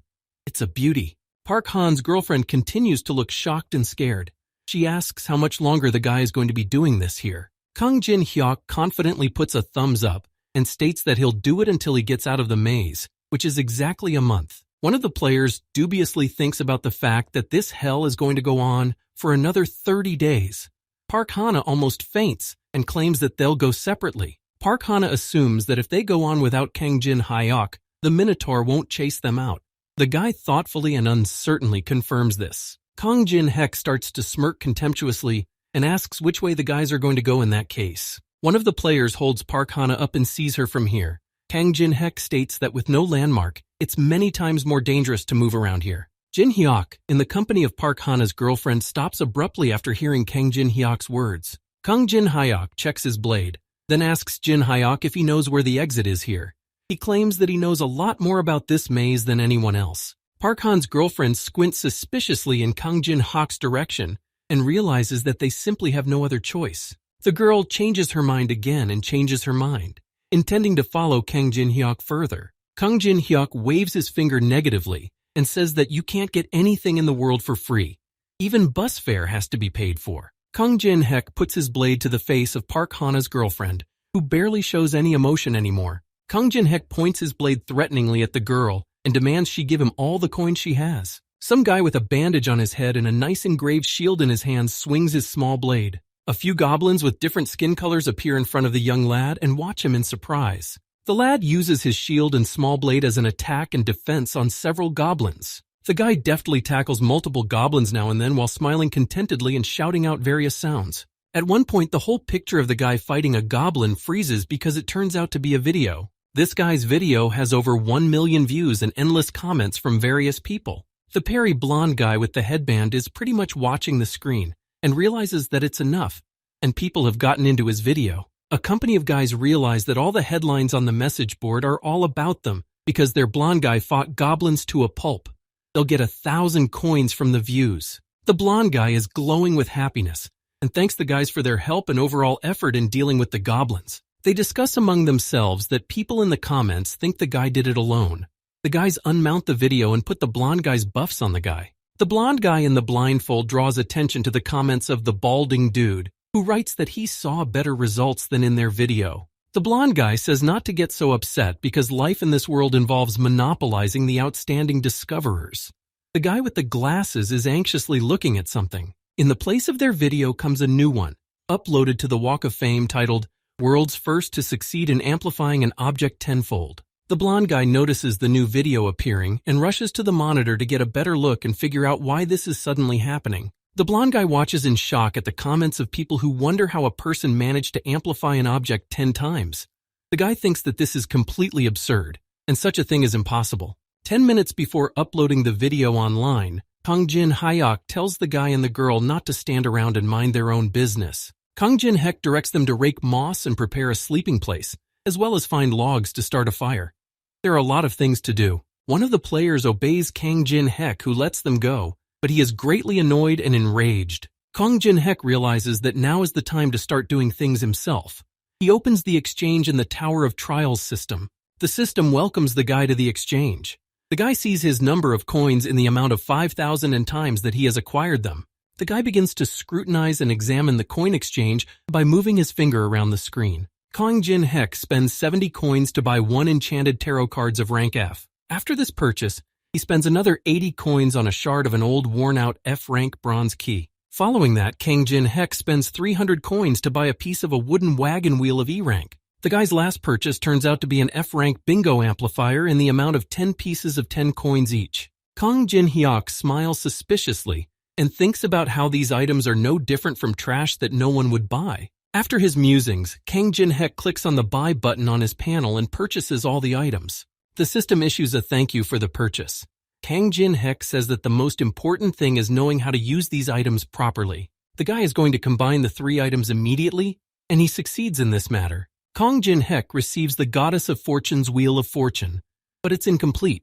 A: It's a beauty. Park Han's girlfriend continues to look shocked and scared. She asks how much longer the guy is going to be doing this here. Kang Jin-hyuk confidently puts a thumbs up and states that he'll do it until he gets out of the maze, which is exactly a month. One of the players dubiously thinks about the fact that this hell is going to go on for another 30 days. Park Hana almost faints and claims that they'll go separately. Park Hana assumes that if they go on without Kang Jin-hyuk, the Minotaur won't chase them out. The guy thoughtfully and uncertainly confirms this. Kang Jin-hek starts to smirk contemptuously and asks which way the guys are going to go in that case. One of the players holds Park Hana up and sees her from here. Kang Jin-hek states that with no landmark, it's many times more dangerous to move around here. Jin-hyuk, in the company of Park Hana's girlfriend, stops abruptly after hearing Kang Jin-hyuk's words. Kang Jin-hyuk checks his blade, then asks Jin-hyuk if he knows where the exit is here. He claims that he knows a lot more about this maze than anyone else. Park Han's girlfriend squints suspiciously in Kang Jin-hyuk's direction and realizes that they simply have no other choice. The girl changes her mind again and changes her mind, intending to follow Kang Jin-hyuk further. Kang Jin-hyuk waves his finger negatively and says that you can't get anything in the world for free. Even bus fare has to be paid for. Kang Jin-hek puts his blade to the face of Park Hana's girlfriend, who barely shows any emotion anymore. Kang Jin-hek points his blade threateningly at the girl and demands she give him all the coins she has. Some guy with a bandage on his head and a nice engraved shield in his hands swings his small blade. A few goblins with different skin colors appear in front of the young lad and watch him in surprise. The lad uses his shield and small blade as an attack and defense on several goblins. The guy deftly tackles multiple goblins now and then while smiling contentedly and shouting out various sounds. At one point, the whole picture of the guy fighting a goblin freezes because it turns out to be a video. This guy's video has over 1 million views and endless comments from various people. The Perry blonde guy with the headband is pretty much watching the screen and realizes that it's enough, and people have gotten into his video. A company of guys realize that all the headlines on the message board are all about them because their blonde guy fought goblins to a pulp. They'll get 1,000 coins from the views. The blonde guy is glowing with happiness and thanks the guys for their help and overall effort in dealing with the goblins. They discuss among themselves that people in the comments think the guy did it alone. The guys unmount the video and put the blonde guy's buffs on the guy. The blonde guy in the blindfold draws attention to the comments of the balding dude, who writes that he saw better results than in their video. The blonde guy says not to get so upset because life in this world involves monopolizing the outstanding discoverers. The guy with the glasses is anxiously looking at something. In the place of their video comes a new one, uploaded to the Walk of Fame titled, World's First to Succeed in Amplifying an Object Tenfold. The blonde guy notices the new video appearing and rushes to the monitor to get a better look and figure out why this is suddenly happening. The blonde guy watches in shock at the comments of people who wonder how a person managed to amplify an object 10 times. The guy thinks that this is completely absurd. and such a thing is impossible. 10 minutes before uploading the video online, Kang Jin Hyuk tells the guy and the girl not to stand around and mind their own business. Kang Jin Hyuk directs them to rake moss and prepare a sleeping place, as well as find logs to start a fire. There are a lot of things to do. One of the players obeys Kang Jin Hyuk, who lets them go, but he is greatly annoyed and enraged. Kang Jin Hyuk realizes that now is the time to start doing things himself. He opens the exchange in the Tower of Trials system. The system welcomes the guy to the exchange. The guy sees his number of coins in the amount of 5,000 and times that he has acquired them. The guy begins to scrutinize and examine the coin exchange by moving his finger around the screen. Kang Jin Hyuk spends 70 coins to buy 1 enchanted tarot cards of rank F. After this purchase, he spends another 80 coins on a shard of an old worn-out F-rank bronze key. Following that, Kang Jin Hyuk spends 300 coins to buy a piece of a wooden wagon wheel of E-rank. The guy's last purchase turns out to be an F-rank bingo amplifier in the amount of 10 pieces of 10 coins each. Kang Jin Hyuk smiles suspiciously and thinks about how these items are no different from trash that no one would buy. After his musings, Kang Jin Hyuk clicks on the buy button on his panel and purchases all the items. The system issues a thank you for the purchase. Kang Jin Hyuk says that the most important thing is knowing how to use these items properly. The guy is going to combine the 3 items immediately, and he succeeds in this matter. Kang Jin Hyuk receives the Goddess of Fortune's Wheel of Fortune, but it's incomplete.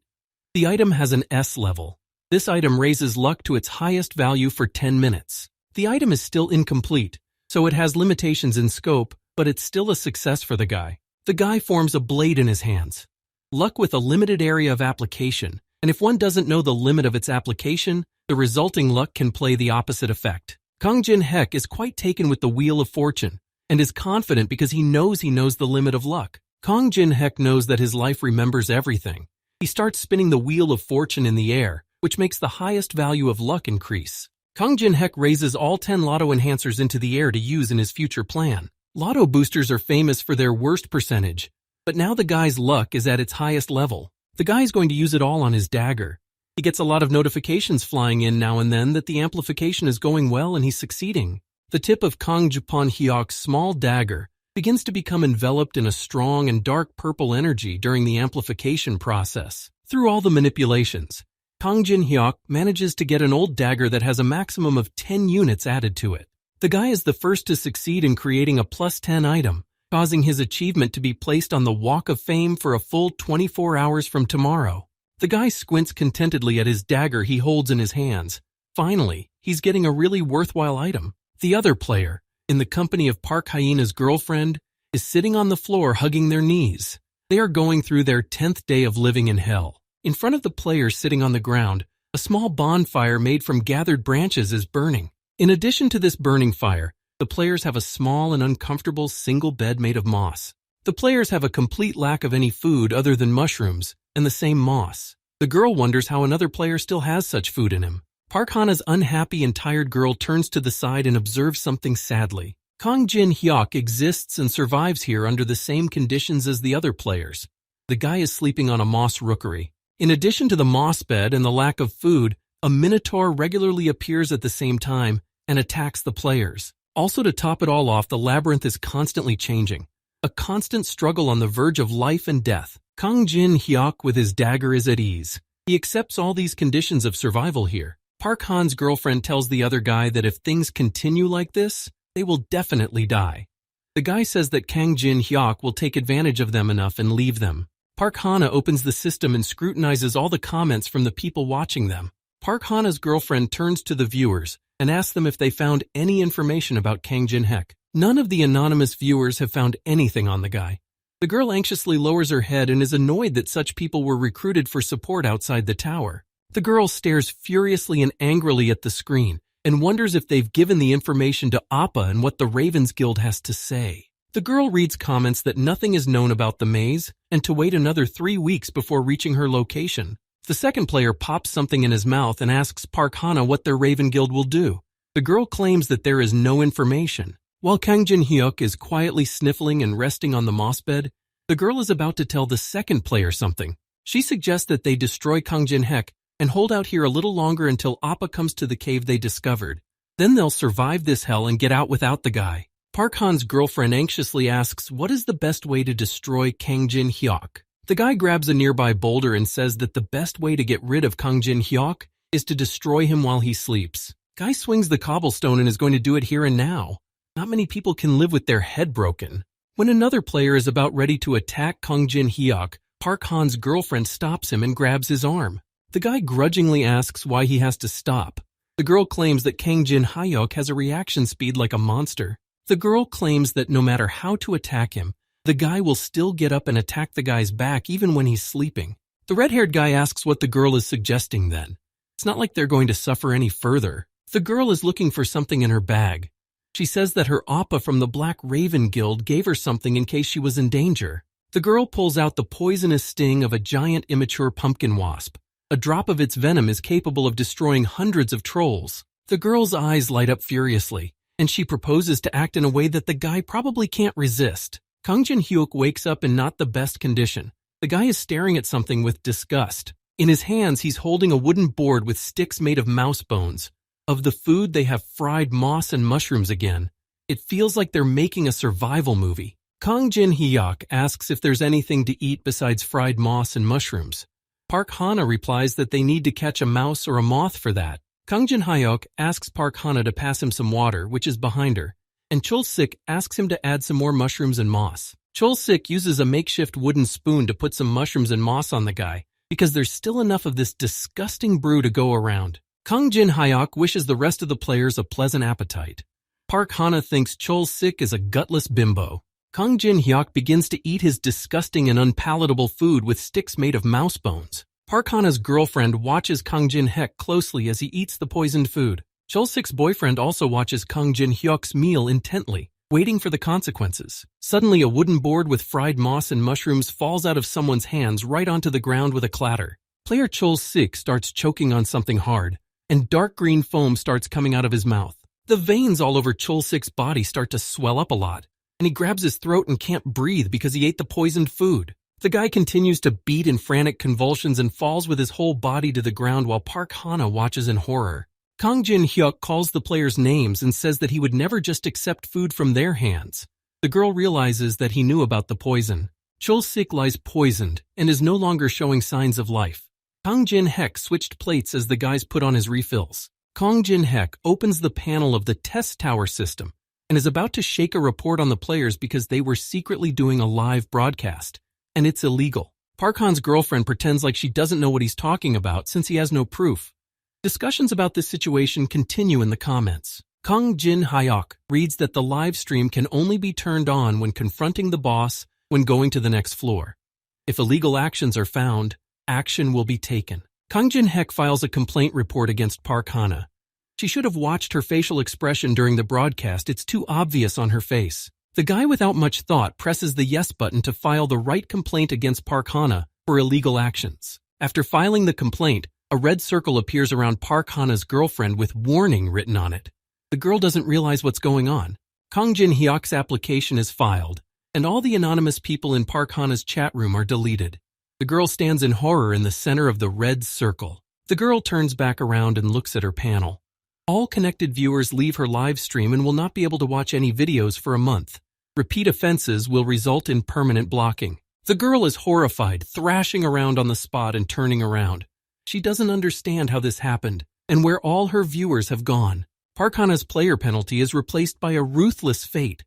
A: The item has an S level. This item raises luck to its highest value for 10 minutes. The item is still incomplete, so it has limitations in scope, but it's still a success for the guy. The guy forms a blade in his hands. Luck with a limited area of application, and if one doesn't know the limit of its application, the resulting luck can play the opposite effect. Kang Jin Hyuk is quite taken with the Wheel of Fortune, and is confident because he knows the limit of luck. Kang Jin Hyuk knows that his life remembers everything. He starts spinning the Wheel of Fortune in the air, which makes the highest value of luck increase. Kang Jin Hyuk raises all 10 lotto enhancers into the air to use in his future plan. Lotto boosters are famous for their worst percentage, but now the guy's luck is at its highest level. The guy's going to use it all on his dagger. He gets a lot of notifications flying in now and then that the amplification is going well and he's succeeding. The tip of Kang Jin Hyuk's small dagger begins to become enveloped in a strong and dark purple energy during the amplification process. Through all the manipulations, Kang Jin Hyuk manages to get an old dagger that has a maximum of 10 units added to it. The guy is the first to succeed in creating a plus 10 item, causing his achievement to be placed on the Walk of Fame for a full 24 hours from tomorrow. The guy squints contentedly at his dagger he holds in his hands. Finally, he's getting a really worthwhile item. The other player, in the company of Park Hyena's girlfriend, is sitting on the floor hugging their knees. They are going through their 10th day of living in hell. In front of the players sitting on the ground, a small bonfire made from gathered branches is burning. In addition to this burning fire, the players have a small and uncomfortable single bed made of moss. The players have a complete lack of any food other than mushrooms and the same moss. The girl wonders how another player still has such food in him. Park Hana's unhappy and tired girl turns to the side and observes something sadly. Kang Jin Hyuk exists and survives here under the same conditions as the other players. The guy is sleeping on a moss rookery. In addition to the moss bed and the lack of food, a Minotaur regularly appears at the same time and attacks the players. Also, to top it all off, the labyrinth is constantly changing. A constant struggle on the verge of life and death. Kang Jin Hyuk with his dagger is at ease. He accepts all these conditions of survival here. Park Han's girlfriend tells the other guy that if things continue like this, they will definitely die. The guy says that Kang Jin Hyuk will take advantage of them enough and leave them. Park Hana opens the system and scrutinizes all the comments from the people watching them. Park Hana's girlfriend turns to the viewers and asks them if they found any information about Kang Jin Hyuk. None of the anonymous viewers have found anything on the guy. The girl anxiously lowers her head and is annoyed that such people were recruited for support outside the tower. The girl stares furiously and angrily at the screen and wonders if they've given the information to Appa and what the Ravens Guild has to say. The girl reads comments that nothing is known about the maze and to wait another 3 weeks before reaching her location. The second player pops something in his mouth and asks Park Hana what their Raven Guild will do. The girl claims that there is no information. While Kang Jin Hyuk is quietly sniffling and resting on the moss bed, the girl is about to tell the second player something. She suggests that they destroy Kang Jin Hyuk and hold out here a little longer until Appa comes to the cave they discovered. Then they'll survive this hell and get out without the guy. Park Han's girlfriend anxiously asks what is the best way to destroy Kang Jin Hyuk. The guy grabs a nearby boulder and says that the best way to get rid of Kang Jin-hyuk is to destroy him while he sleeps. Guy swings the cobblestone and is going to do it here and now. Not many people can live with their head broken. When another player is about ready to attack Kang Jin-hyuk, Park Han's girlfriend stops him and grabs his arm. The guy grudgingly asks why he has to stop. The girl claims that Kang Jin-hyuk has a reaction speed like a monster. The girl claims that no matter how to attack him, the guy will still get up and attack the guy's back even when he's sleeping. The red-haired guy asks what the girl is suggesting then. It's not like they're going to suffer any further. The girl is looking for something in her bag. She says that her appa from the Black Raven Guild gave her something in case she was in danger. The girl pulls out the poisonous sting of a giant immature pumpkin wasp. A drop of its venom is capable of destroying hundreds of trolls. The girl's eyes light up furiously, and she proposes to act in a way that the guy probably can't resist. Kang Jin-hyuk wakes up in not the best condition. The guy is staring at something with disgust. In his hands, he's holding a wooden board with sticks made of mouse bones. Of the food, they have fried moss and mushrooms again. It feels like they're making a survival movie. Kang Jin-hyuk asks if there's anything to eat besides fried moss and mushrooms. Park Hana replies that they need to catch a mouse or a moth for that. Kang Jin-hyuk asks Park Hana to pass him some water, which is behind her, and Chol-sik asks him to add some more mushrooms and moss. Chol-sik uses a makeshift wooden spoon to put some mushrooms and moss on the guy, because there's still enough of this disgusting brew to go around. Kang Jin-hyuk wishes the rest of the players a pleasant appetite. Park Hana thinks Chol-sik is a gutless bimbo. Kang Jin-hyuk begins to eat his disgusting and unpalatable food with sticks made of mouse bones. Park Hana's girlfriend watches Kang Jin-hyuk closely as he eats the poisoned food. Chol-sik's boyfriend also watches Kang Jin-hyuk's meal intently, waiting for the consequences. Suddenly, a wooden board with fried moss and mushrooms falls out of someone's hands right onto the ground with a clatter. Player Chol-sik starts choking on something hard, and dark green foam starts coming out of his mouth. The veins all over Chol-sik's body start to swell up a lot, and he grabs his throat and can't breathe because he ate the poisoned food. The guy continues to beat in frantic convulsions and falls with his whole body to the ground while Park Hana watches in horror. Kang Jin-hyuk calls the players names and says that he would never just accept food from their hands. The girl realizes that he knew about the poison. Chol-sik lies poisoned and is no longer showing signs of life. Kang Jin-hyuk switched plates as the guys put on his refills. Kang Jin-hyuk opens the panel of the test tower system and is about to shake a report on the players because they were secretly doing a live broadcast, and it's illegal. Park Han's girlfriend pretends like she doesn't know what he's talking about since he has no proof. Discussions about this situation continue in the comments. Kang Jin-hyuk reads that the live stream can only be turned on when confronting the boss when going to the next floor. If illegal actions are found, action will be taken. Kang Jin-hyuk files a complaint report against Park Hana. She should have watched her facial expression during the broadcast. It's too obvious on her face. The guy without much thought presses the yes button to file the right complaint against Park Hana for illegal actions. After filing the complaint, a red circle appears around Park Hana's girlfriend with warning written on it. The girl doesn't realize what's going on. Kang Jin-hyuk's application is filed, and all the anonymous people in Park Hana's chat room are deleted. The girl stands in horror in the center of the red circle. The girl turns back around and looks at her panel. All connected viewers leave her live stream and will not be able to watch any videos for a month. Repeat offenses will result in permanent blocking. The girl is horrified, thrashing around on the spot and turning around. She doesn't understand how this happened and where all her viewers have gone. Park Hana's player penalty is replaced by a ruthless fate.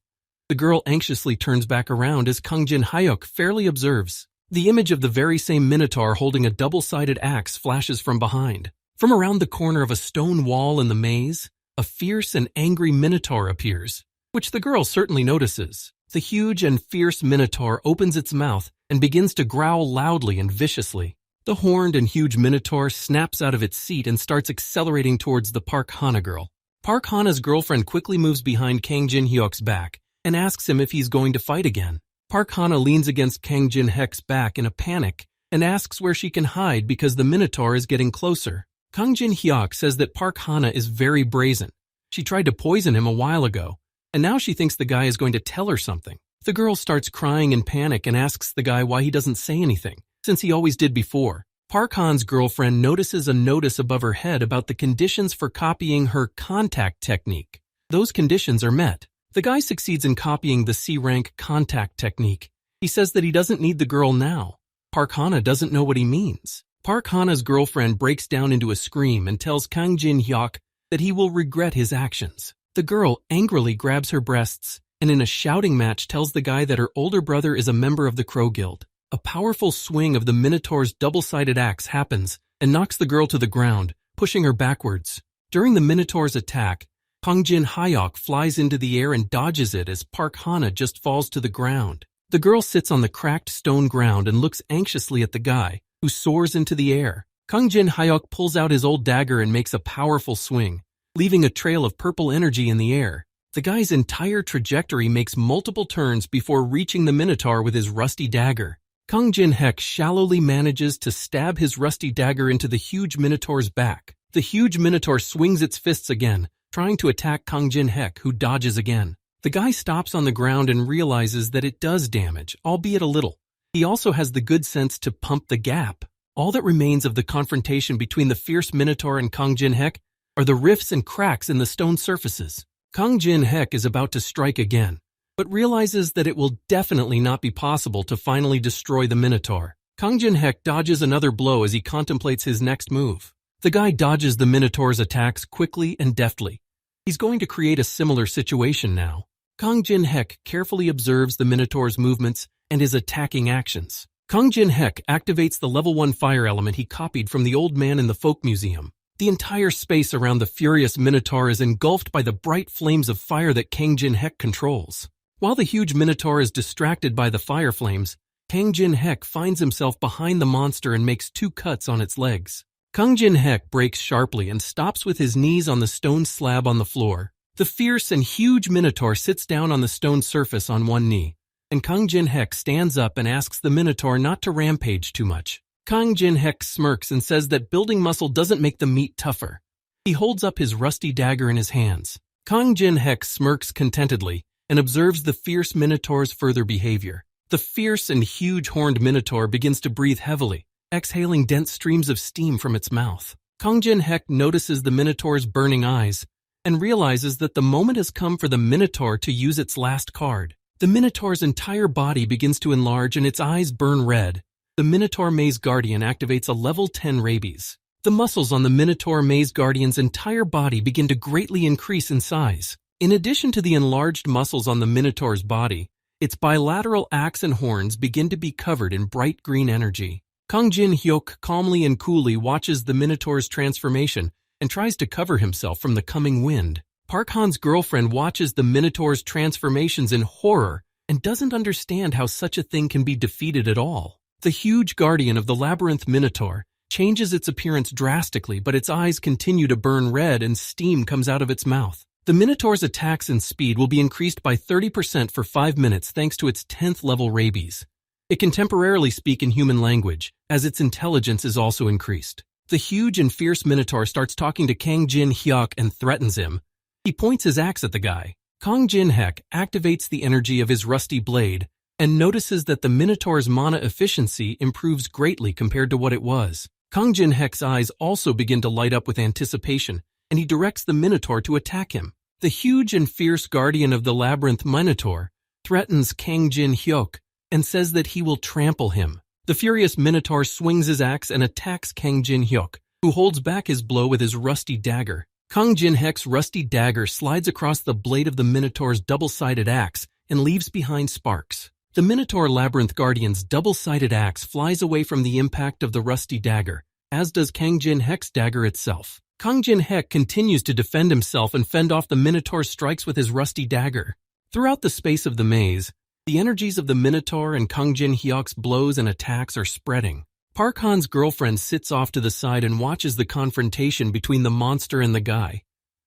A: The girl anxiously turns back around as Kang Jin-hyuk fairly observes. The image of the very same Minotaur holding a double-sided axe flashes from behind. From around the corner of a stone wall in the maze, a fierce and angry Minotaur appears, which the girl certainly notices. The huge and fierce Minotaur opens its mouth and begins to growl loudly and viciously. The horned and huge Minotaur snaps out of its seat and starts accelerating towards the Park Hana girl. Park Hana's girlfriend quickly moves behind Kang Jin-hyuk's back and asks him if he's going to fight again. Park Hana leans against Kang Jin-hyuk's back in a panic and asks where she can hide because the Minotaur is getting closer. Kang Jin-hyuk says that Park Hana is very brazen. She tried to poison him a while ago, and now she thinks the guy is going to tell her something. The girl starts crying in panic and asks the guy why he doesn't say anything, since he always did before. Park Han's girlfriend notices a notice above her head about the conditions for copying her contact technique. Those conditions are met. The guy succeeds in copying the C-rank contact technique. He says that he doesn't need the girl now. Park Hana doesn't know what he means. Park Hana's girlfriend breaks down into a scream and tells Kang Jin-hyuk that he will regret his actions. The girl angrily grabs her breasts and in a shouting match tells the guy that her older brother is a member of the Crow Guild. A powerful swing of the Minotaur's double-sided axe happens and knocks the girl to the ground, pushing her backwards. During the Minotaur's attack, Kang Jin-hyuk flies into the air and dodges it as Park Hana just falls to the ground. The girl sits on the cracked stone ground and looks anxiously at the guy, who soars into the air. Kang Jin-hyuk pulls out his old dagger and makes a powerful swing, leaving a trail of purple energy in the air. The guy's entire trajectory makes multiple turns before reaching the Minotaur with his rusty dagger. Kang Jin-hyuk shallowly manages to stab his rusty dagger into the huge Minotaur's back. The huge Minotaur swings its fists again, trying to attack Kang Jin-hyuk, who dodges again. The guy stops on the ground and realizes that it does damage, albeit a little. He also has the good sense to pump the gap. All that remains of the confrontation between the fierce Minotaur and Kang Jin-hyuk are the rifts and cracks in the stone surfaces. Kang Jin-hyuk is about to strike again, but realizes that it will definitely not be possible to finally destroy the Minotaur. Kang Jin-hyuk dodges another blow as he contemplates his next move. The guy dodges the Minotaur's attacks quickly and deftly. He's going to create a similar situation now. Kang Jin-hyuk carefully observes the Minotaur's movements and his attacking actions. Kang Jin-hyuk activates the level 1 fire element he copied from the old man in the folk museum. The entire space around the furious Minotaur is engulfed by the bright flames of fire that Kang Jin-hyuk controls. While the huge Minotaur is distracted by the fire flames, Kang Jin-hyuk finds himself behind the monster and makes 2 cuts on its legs. Kang Jin-hyuk breaks sharply and stops with his knees on the stone slab on the floor. The fierce and huge Minotaur sits down on the stone surface on one knee, and Kang Jin-hyuk stands up and asks the Minotaur not to rampage too much. Kang Jin-hyuk smirks and says that building muscle doesn't make the meat tougher. He holds up his rusty dagger in his hands. Kang Jin-hyuk smirks contentedly and observes the fierce Minotaur's further behavior. The fierce and huge horned Minotaur begins to breathe heavily, exhaling dense streams of steam from its mouth. Kang Jin-hyuk notices the Minotaur's burning eyes and realizes that the moment has come for the Minotaur to use its last card. The Minotaur's entire body begins to enlarge and its eyes burn red. The Minotaur Maze Guardian activates a level 10 rabies. The muscles on the Minotaur Maze Guardian's entire body begin to greatly increase in size. In addition to the enlarged muscles on the Minotaur's body, its bilateral axe and horns begin to be covered in bright green energy. Kang Jin-hyuk calmly and coolly watches the Minotaur's transformation and tries to cover himself from the coming wind. Park Han's girlfriend watches the Minotaur's transformations in horror and doesn't understand how such a thing can be defeated at all. The huge guardian of the labyrinth Minotaur changes its appearance drastically, but its eyes continue to burn red and steam comes out of its mouth. The Minotaur's attacks and speed will be increased by 30% for 5 minutes thanks to its 10th level rabies. It can temporarily speak in human language, as its intelligence is also increased. The huge and fierce Minotaur starts talking to Kang Jin-hyuk and threatens him. He points his axe at the guy. Kang Jin-hyuk activates the energy of his rusty blade and notices that the Minotaur's mana efficiency improves greatly compared to what it was. Kang Jin-hyuk's eyes also begin to light up with anticipation, and he directs the Minotaur to attack him. The huge and fierce guardian of the labyrinth Minotaur threatens Kang Jin-hyuk and says that he will trample him. The furious Minotaur swings his axe and attacks Kang Jin-hyuk, who holds back his blow with his rusty dagger. Kang Jin-hyuk's rusty dagger slides across the blade of the Minotaur's double-sided axe and leaves behind sparks. The Minotaur Labyrinth Guardian's double-sided axe flies away from the impact of the rusty dagger, as does Kang Jin-hyuk's dagger itself. Kang Jin-hyuk continues to defend himself and fend off the Minotaur's strikes with his rusty dagger. Throughout the space of the maze, the energies of the Minotaur and Kang Jin-hyuk's blows and attacks are spreading. Park Han's girlfriend sits off to the side and watches the confrontation between the monster and the guy.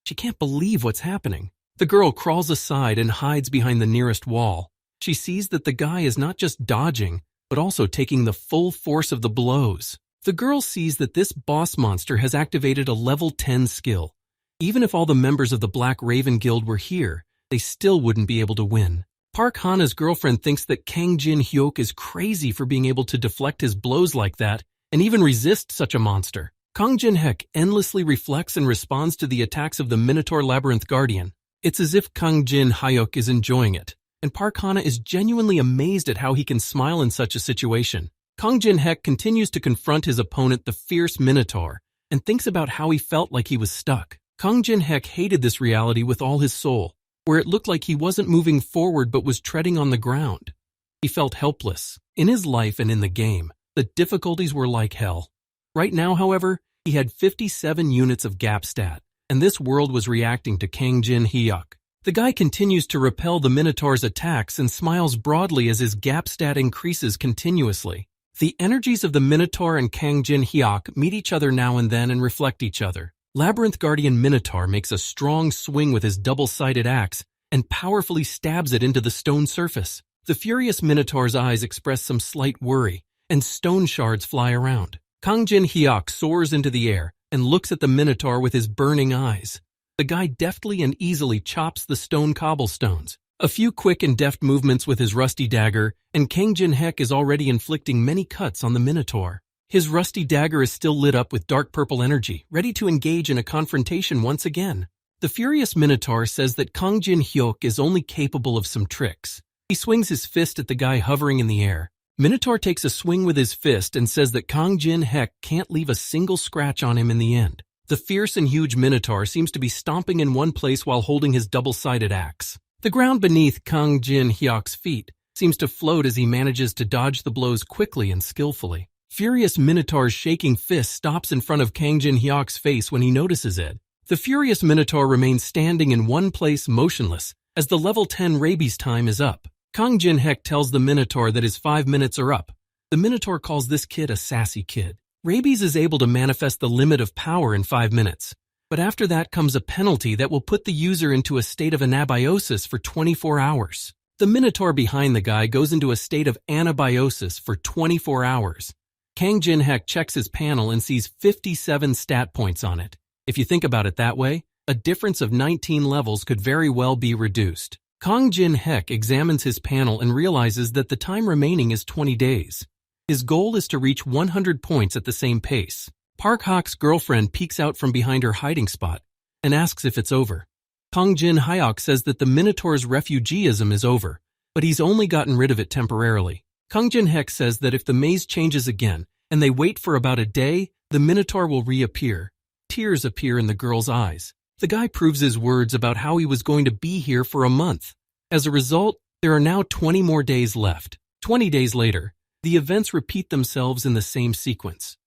A: She can't believe what's happening. The girl crawls aside and hides behind the nearest wall. She sees that the guy is not just dodging, but also taking the full force of the blows. The girl sees that this boss monster has activated a level 10 skill. Even if all the members of the Black Raven Guild were here, they still wouldn't be able to win. Park Hana's girlfriend thinks that Kang Jin-hyuk is crazy for being able to deflect his blows like that and even resist such a monster. Kang Jin-hyuk endlessly reflects and responds to the attacks of the Minotaur Labyrinth Guardian. It's as if Kang Jin-hyuk is enjoying it, and Park Hana is genuinely amazed at how he can smile in such a situation. Kang Jin-hek continues to confront his opponent, the fierce Minotaur, and thinks about how he felt like he was stuck. Kang Jin-hek hated this reality with all his soul, where it looked like he wasn't moving forward but was treading on the ground. He felt helpless. In his life and in the game, the difficulties were like hell. Right now, however, he had 57 units of gap stat, and this world was reacting to Kang Jin-hyuk. The guy continues to repel the Minotaur's attacks and smiles broadly as his gap stat increases continuously. The energies of the Minotaur and Kang Jin-hyuk meet each other now and then and reflect each other. Labyrinth Guardian Minotaur makes a strong swing with his double-sided axe and powerfully stabs it into the stone surface. The furious Minotaur's eyes express some slight worry, and stone shards fly around. Kang Jin-hyuk soars into the air and looks at the Minotaur with his burning eyes. The guy deftly and easily chops the stone cobblestones. A few quick and deft movements with his rusty dagger, and Kang Jin-hek is already inflicting many cuts on the Minotaur. His rusty dagger is still lit up with dark purple energy, ready to engage in a confrontation once again. The furious Minotaur says that Kang Jin-hyuk is only capable of some tricks. He swings his fist at the guy hovering in the air. Minotaur takes a swing with his fist and says that Kang Jin-hek can't leave a single scratch on him in the end. The fierce and huge Minotaur seems to be stomping in one place while holding his double-sided axe. The ground beneath Kang Jin-hyuk's feet seems to float as he manages to dodge the blows quickly and skillfully. Furious Minotaur's shaking fist stops in front of Kang Jin-hyuk's face when he notices it. The furious Minotaur remains standing in one place motionless as the level 10 rabies time is up. Kang Jin-hek tells the Minotaur that his 5 minutes are up. The Minotaur calls this kid a sassy kid. Rabies is able to manifest the limit of power in 5 minutes. But after that comes a penalty that will put the user into a state of anabiosis for 24 hours. The Minotaur behind the guy goes into a state of anabiosis for 24 hours. Kang Jin-hek checks his panel and sees 57 stat points on it. If you think about it that way, a difference of 19 levels could very well be reduced. Kang Jin-hek examines his panel and realizes that the time remaining is 20 days. His goal is to reach 100 points at the same pace. Park Hawk's girlfriend peeks out from behind her hiding spot and asks if it's over. Kang Jin-hyuk says that the Minotaur's refugeeism is over, but he's only gotten rid of it temporarily. Kang Jin-hek says that if the maze changes again and they wait for about a day, the Minotaur will reappear. Tears appear in the girl's eyes. The guy proves his words about how he was going to be here for a month. As a result, there are now 20 more days left. 20 days later, the events repeat themselves in the same sequence.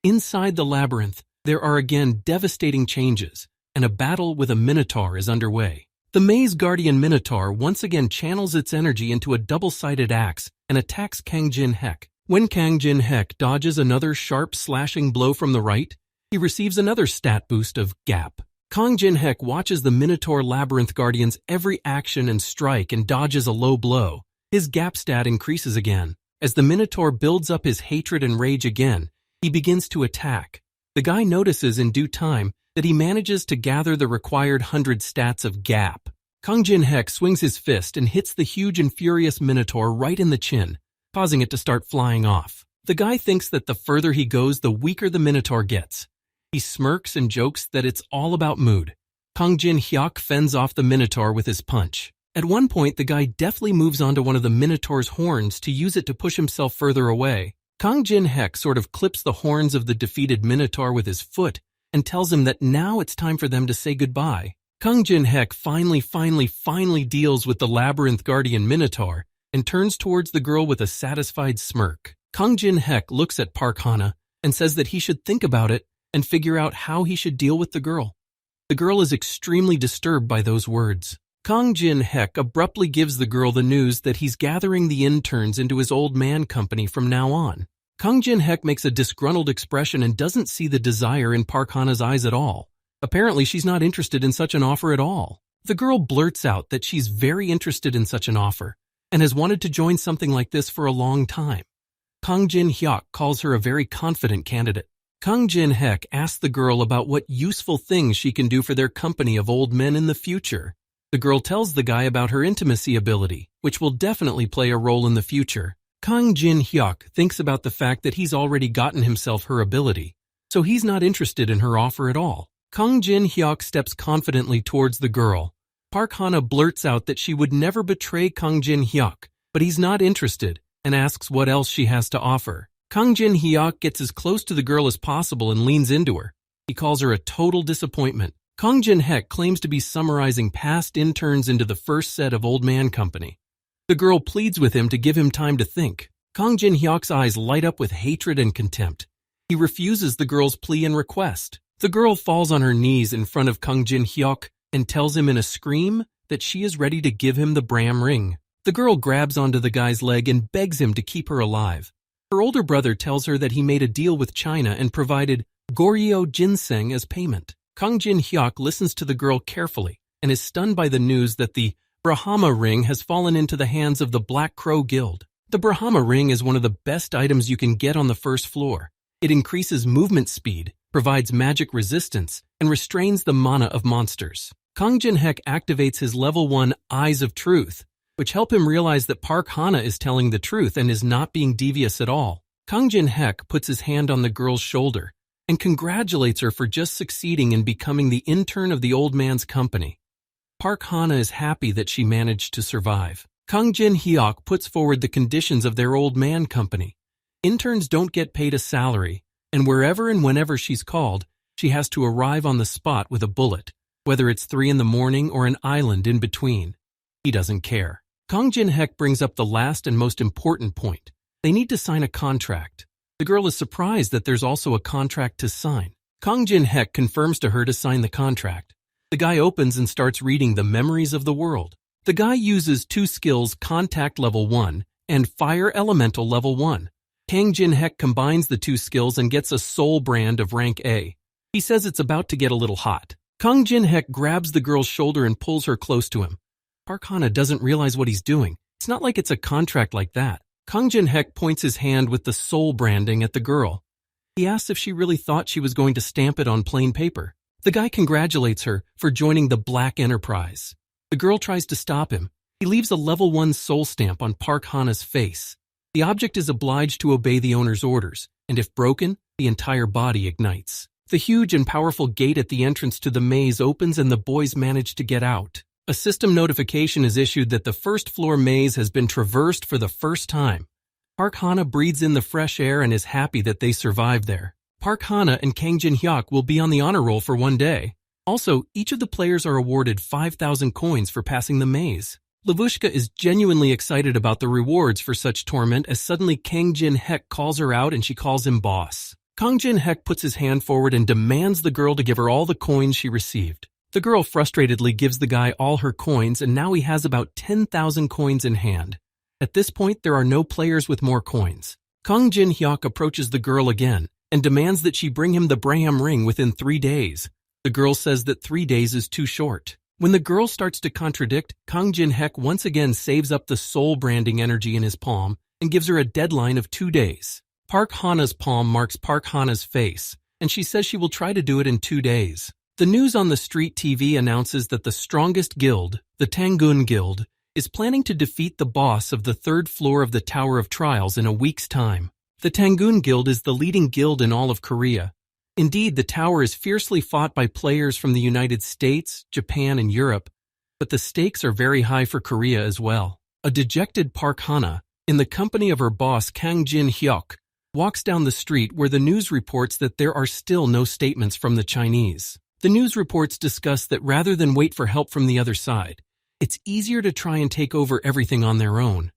A: Inside the labyrinth, there are again devastating changes, and a battle with a Minotaur is underway. The Maze Guardian Minotaur once again channels its energy into a double-sided axe and attacks Kang Jin-hek. When Kang Jin-hek dodges another sharp slashing blow from the right, he receives another stat boost of gap. Kang Jin-hek watches the Minotaur Labyrinth Guardian's every action and strike and dodges a low blow. His gap stat increases again. As the Minotaur builds up his hatred and rage again, he begins to attack. The guy notices in due time that he manages to gather the required 100 stats of gap. Kang Jin-hek swings his fist and hits the huge and furious Minotaur right in the chin, causing it to start flying off. The guy thinks that the further he goes, the weaker the Minotaur gets. He smirks and jokes that it's all about mood. Kang Jin-hyuk fends off the Minotaur with his punch. At one point, the guy deftly moves onto one of the Minotaur's horns to use it to push himself further away. Kang Jin-hek sort of clips the horns of the defeated Minotaur with his foot and tells him that now it's time for them to say goodbye. Kang Jin-hek finally deals with the Labyrinth Guardian Minotaur and turns towards the girl with a satisfied smirk. Kang Jin-hek looks at Park Hana and says that he should think about it and figure out how he should deal with the girl. The girl is extremely disturbed by those words. Kang Jin-hek abruptly gives the girl the news that he's gathering the interns into his old man company from now on. Kang Jin-hek makes a disgruntled expression and doesn't see the desire in Park Hana's eyes at all. Apparently, she's not interested in such an offer at all. The girl blurts out that she's very interested in such an offer and has wanted to join something like this for a long time. Kang Jin-hyuk calls her a very confident candidate. Kang Jin-hek asks the girl about what useful things she can do for their company of old men in the future. The girl tells the guy about her intimacy ability, which will definitely play a role in the future. Kang Jin-hyuk thinks about the fact that he's already gotten himself her ability, so he's not interested in her offer at all. Kang Jin-hyuk steps confidently towards the girl. Park Hana blurts out that she would never betray Kang Jin-hyuk, but he's not interested and asks what else she has to offer. Kang Jin-hyuk gets as close to the girl as possible and leans into her. He calls her a total disappointment. Kang Jin-hyuk claims to be summarizing past interns into the first set of Old Man Company. The girl pleads with him to give him time to think. Kang Jin-hyuk's eyes light up with hatred and contempt. He refuses the girl's plea and request. The girl falls on her knees in front of Kang Jin-hyuk and tells him in a scream that she is ready to give him the Bram ring. The girl grabs onto the guy's leg and begs him to keep her alive. Her older brother tells her that he made a deal with China and provided Goryeo ginseng as payment. Kang Jin-hyuk listens to the girl carefully and is stunned by the news that the Brahma ring has fallen into the hands of the Black Crow Guild. The Brahma ring is one of the best items you can get on the first floor. It increases movement speed, provides magic resistance, and restrains the mana of monsters. Kang Jin-hyuk activates his level 1 Eyes of Truth, which help him realize that Park Hana is telling the truth and is not being devious at all. Kang Jin-hyuk puts his hand on the girl's shoulder and congratulates her for just succeeding in becoming the intern of the old man's company. Park Hana is happy that she managed to survive. Kang Jin-hyuk puts forward the conditions of their old man company. Interns don't get paid a salary, and wherever and whenever she's called, she has to arrive on the spot with a bullet, whether it's 3 in the morning or an island in between. He doesn't care. Kang Jin-hyuk brings up the last and most important point. They need to sign a contract. The girl is surprised that there's also a contract to sign. Kang Jin-hyuk confirms to her to sign the contract. The guy opens and starts reading the memories of the world. The guy uses 2 skills, Contact Level 1 and Fire Elemental Level 1. Kang Jin-hyuk combines the 2 skills and gets a soul brand of rank A. He says it's about to get a little hot. Kang Jin-hyuk grabs the girl's shoulder and pulls her close to him. Park Hana doesn't realize what he's doing. It's not like it's a contract like that. Kang Jin-hyuk points his hand with the soul branding at the girl. He asks if she really thought she was going to stamp it on plain paper. The guy congratulates her for joining the Black Enterprise. The girl tries to stop him. He leaves a level 1 soul stamp on Park Hana's face. The object is obliged to obey the owner's orders, and if broken, the entire body ignites. The huge and powerful gate at the entrance to the maze opens and the boys manage to get out. A system notification is issued that the first floor maze has been traversed for the first time. Park Hana breathes in the fresh air and is happy that they survived there. Park Hana and Kang Jin-hyuk will be on the honor roll for 1 day. Also, each of the players are awarded 5,000 coins for passing the maze. Lavushka is genuinely excited about the rewards for such torment as suddenly Kang Jin-hyuk calls her out and she calls him boss. Kang Jin-hyuk puts his hand forward and demands the girl to give her all the coins she received. The girl frustratedly gives the guy all her coins and now he has about 10,000 coins in hand. At this point, there are no players with more coins. Kang Jin-hyuk approaches the girl again and demands that she bring him the Braham ring within 3 days. The girl says that 3 days is too short. When the girl starts to contradict, Kang Jin-hyuk once again saves up the soul branding energy in his palm and gives her a deadline of 2 days. Park Hana's palm marks Park Hana's face, and she says she will try to do it in 2 days. The news on the street TV announces that the strongest guild, the Tangun Guild, is planning to defeat the boss of the 3rd floor of the Tower of Trials in a week's time. The Tangun Guild is the leading guild in all of Korea. Indeed, the tower is fiercely fought by players from the United States, Japan, and Europe, but the stakes are very high for Korea as well. A dejected Park Hana, in the company of her boss Kang Jin-hyuk, walks down the street where the news reports that there are still no statements from the Chinese. The news reports discuss that rather than wait for help from the other side, it's easier to try and take over everything on their own.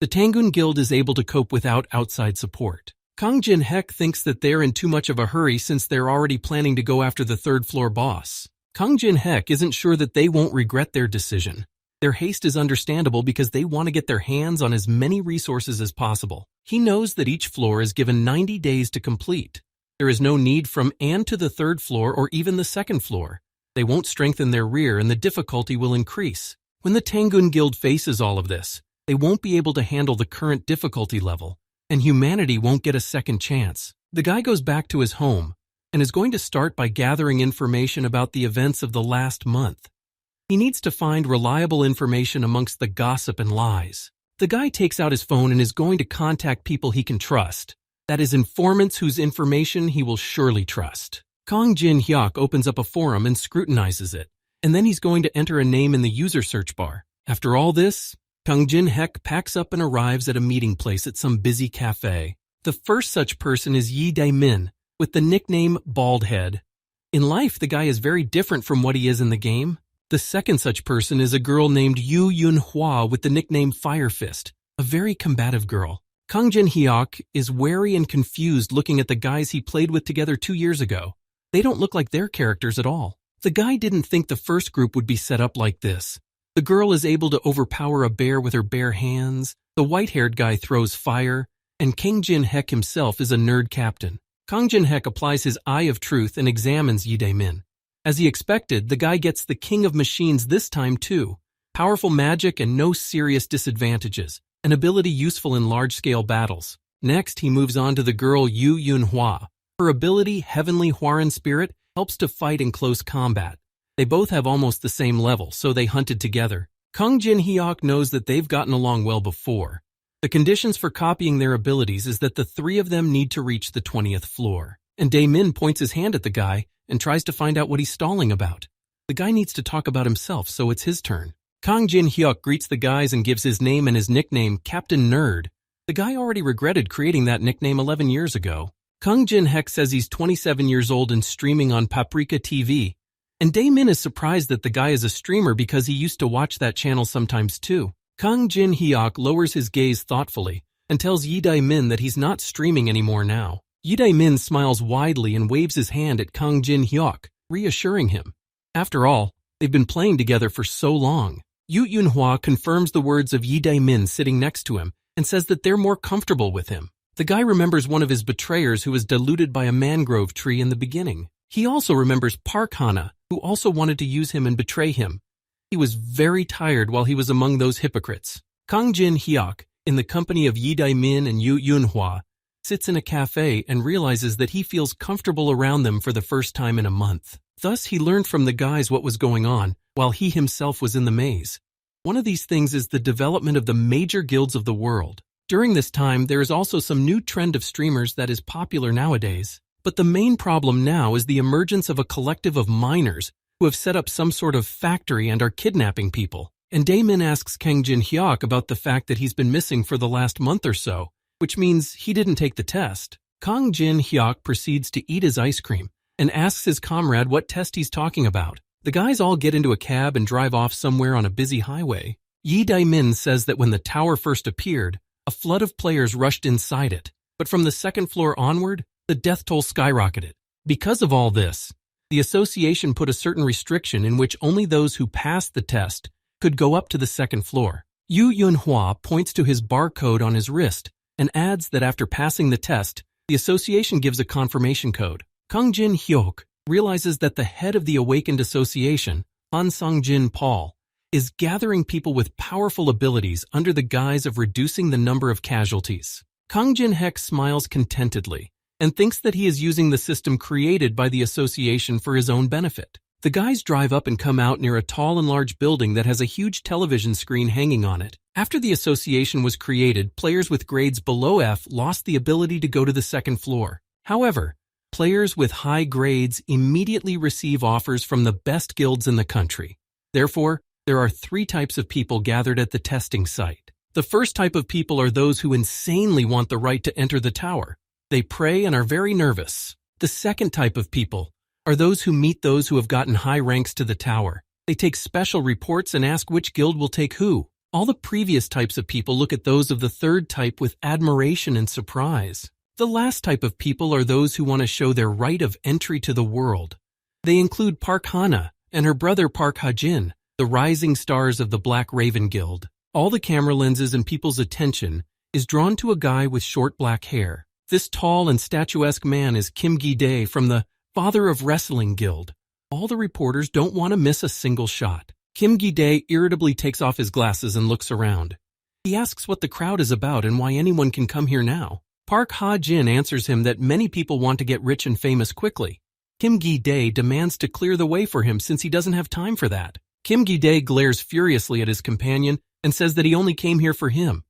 A: The Tangun Guild is able to cope without outside support. Kang Jin-hyuk thinks that they're in too much of a hurry since they're already planning to go after the 3rd floor boss. Kang Jin-hyuk isn't sure that they won't regret their decision. Their haste is understandable because they want to get their hands on as many resources as possible. He knows that each floor is given 90 days to complete. There is no need from and to the 3rd floor or even the 2nd floor. They won't strengthen their rear and the difficulty will increase. When the Tangun Guild faces all of this, they won't be able to handle the current difficulty level, and humanity won't get a second chance. The guy goes back to his home and is going to start by gathering information about the events of the last month. He needs to find reliable information amongst the gossip and lies. The guy takes out his phone and is going to contact people he can trust. That is, informants whose information he will surely trust. Kang Jin-hyuk opens up a forum and scrutinizes it, and then he's going to enter a name in the user search bar. After all this, Kang Jin-hyuk packs up and arrives at a meeting place at some busy cafe. The first such person is Yi Dae-min, with the nickname Bald Head. In life, the guy is very different from what he is in the game. The second such person is a girl named Yu Yun-hwa with the nickname Fire Fist, a very combative girl. Kang Jin-hyuk is wary and confused looking at the guys he played with together 2 years ago. They don't look like their characters at all. The guy didn't think the first group would be set up like this. The girl is able to overpower a bear with her bare hands, the white-haired guy throws fire, and Kang Jin-hyuk himself is a nerd captain. Kang Jin-hyuk applies his eye of truth and examines Yi Dae-min. As he expected, the guy gets the king of machines this time too. Powerful magic and no serious disadvantages. An ability useful in large-scale battles. Next, he moves on to the girl Yu Yun-hwa. Her ability, Heavenly Hwaran Spirit, helps to fight in close combat. They both have almost the same level, so they hunted together. Kang Jin-hyuk knows that they've gotten along well before. The conditions for copying their abilities is that the three of them need to reach the 20th floor. And Dae-min points his hand at the guy and tries to find out what he's stalling about. The guy needs to talk about himself, so it's his turn. Kang Jin-hyuk greets the guys and gives his name and his nickname, Captain Nerd. The guy already regretted creating that nickname 11 years ago. Kang Jin-hyuk says he's 27 years old and streaming on Paprika TV. And Dae-min is surprised that the guy is a streamer because he used to watch that channel sometimes too. Kang Jin-hyuk lowers his gaze thoughtfully and tells Yi Dae-min that he's not streaming anymore now. Yi Dae-min smiles widely and waves his hand at Kang Jin-hyuk, reassuring him. After all, they've been playing together for so long. Yu Yun-hwa confirms the words of Yi Dae-min sitting next to him and says that they're more comfortable with him. The guy remembers one of his betrayers who was deluded by a mangrove tree in the beginning. He also remembers Park Hana, who also wanted to use him and betray him. He was very tired while he was among those hypocrites. Kang Jin-hyuk, in the company of Yi Dae-min and Yu Yun-hwa, sits in a cafe and realizes that he feels comfortable around them for the first time in a month. Thus, he learned from the guys what was going on, while he himself was in the maze. One of these things is the development of the major guilds of the world. During this time, there is also some new trend of streamers that is popular nowadays. But the main problem now is the emergence of a collective of miners who have set up some sort of factory and are kidnapping people. And Dae-min asks Kang Jin-hyuk about the fact that he's been missing for the last month or so, which means he didn't take the test. Kang Jin-hyuk proceeds to eat his ice cream and asks his comrade what test he's talking about. The guys all get into a cab and drive off somewhere on a busy highway. Yi Dae-min says that when the tower first appeared, a flood of players rushed inside it, but from the second floor onward, the death toll skyrocketed. Because of all this, the association put a certain restriction in which only those who passed the test could go up to the second floor. Yu Yun-hwa points to his barcode on his wrist and adds that after passing the test, the association gives a confirmation code. Kang Jin-hyuk realizes that the head of the awakened association, Han Sang-jin Paul, is gathering people with powerful abilities under the guise of reducing the number of casualties. Kang Jin-hyuk smiles contentedly and thinks that he is using the system created by the association for his own benefit. The guys drive up and come out near a tall and large building that has a huge television screen hanging on it. After the association was created, players with grades below F lost the ability to go to the second floor. However, players with high grades immediately receive offers from the best guilds in the country. Therefore, there are 3 types of people gathered at the testing site. The first type of people are those who insanely want the right to enter the tower. They pray and are very nervous. The second type of people are those who meet those who have gotten high ranks to the tower. They take special reports and ask which guild will take who. All the previous types of people look at those of the third type with admiration and surprise. The last type of people are those who want to show their right of entry to the world. They include Park Hana and her brother Park Ha-jin, the rising stars of the Black Raven Guild. All the camera lenses and people's attention is drawn to a guy with short black hair. This tall and statuesque man is Kim Gi-dae from the Father of Wrestling Guild. All the reporters don't want to miss a single shot. Kim Gi-dae irritably takes off his glasses and looks around. He asks what the crowd is about and why anyone can come here now. Park Ha-jin answers him that many people want to get rich and famous quickly. Kim Gi-dae demands to clear the way for him since he doesn't have time for that. Kim Gi-dae glares furiously at his companion and says that he only came here for him.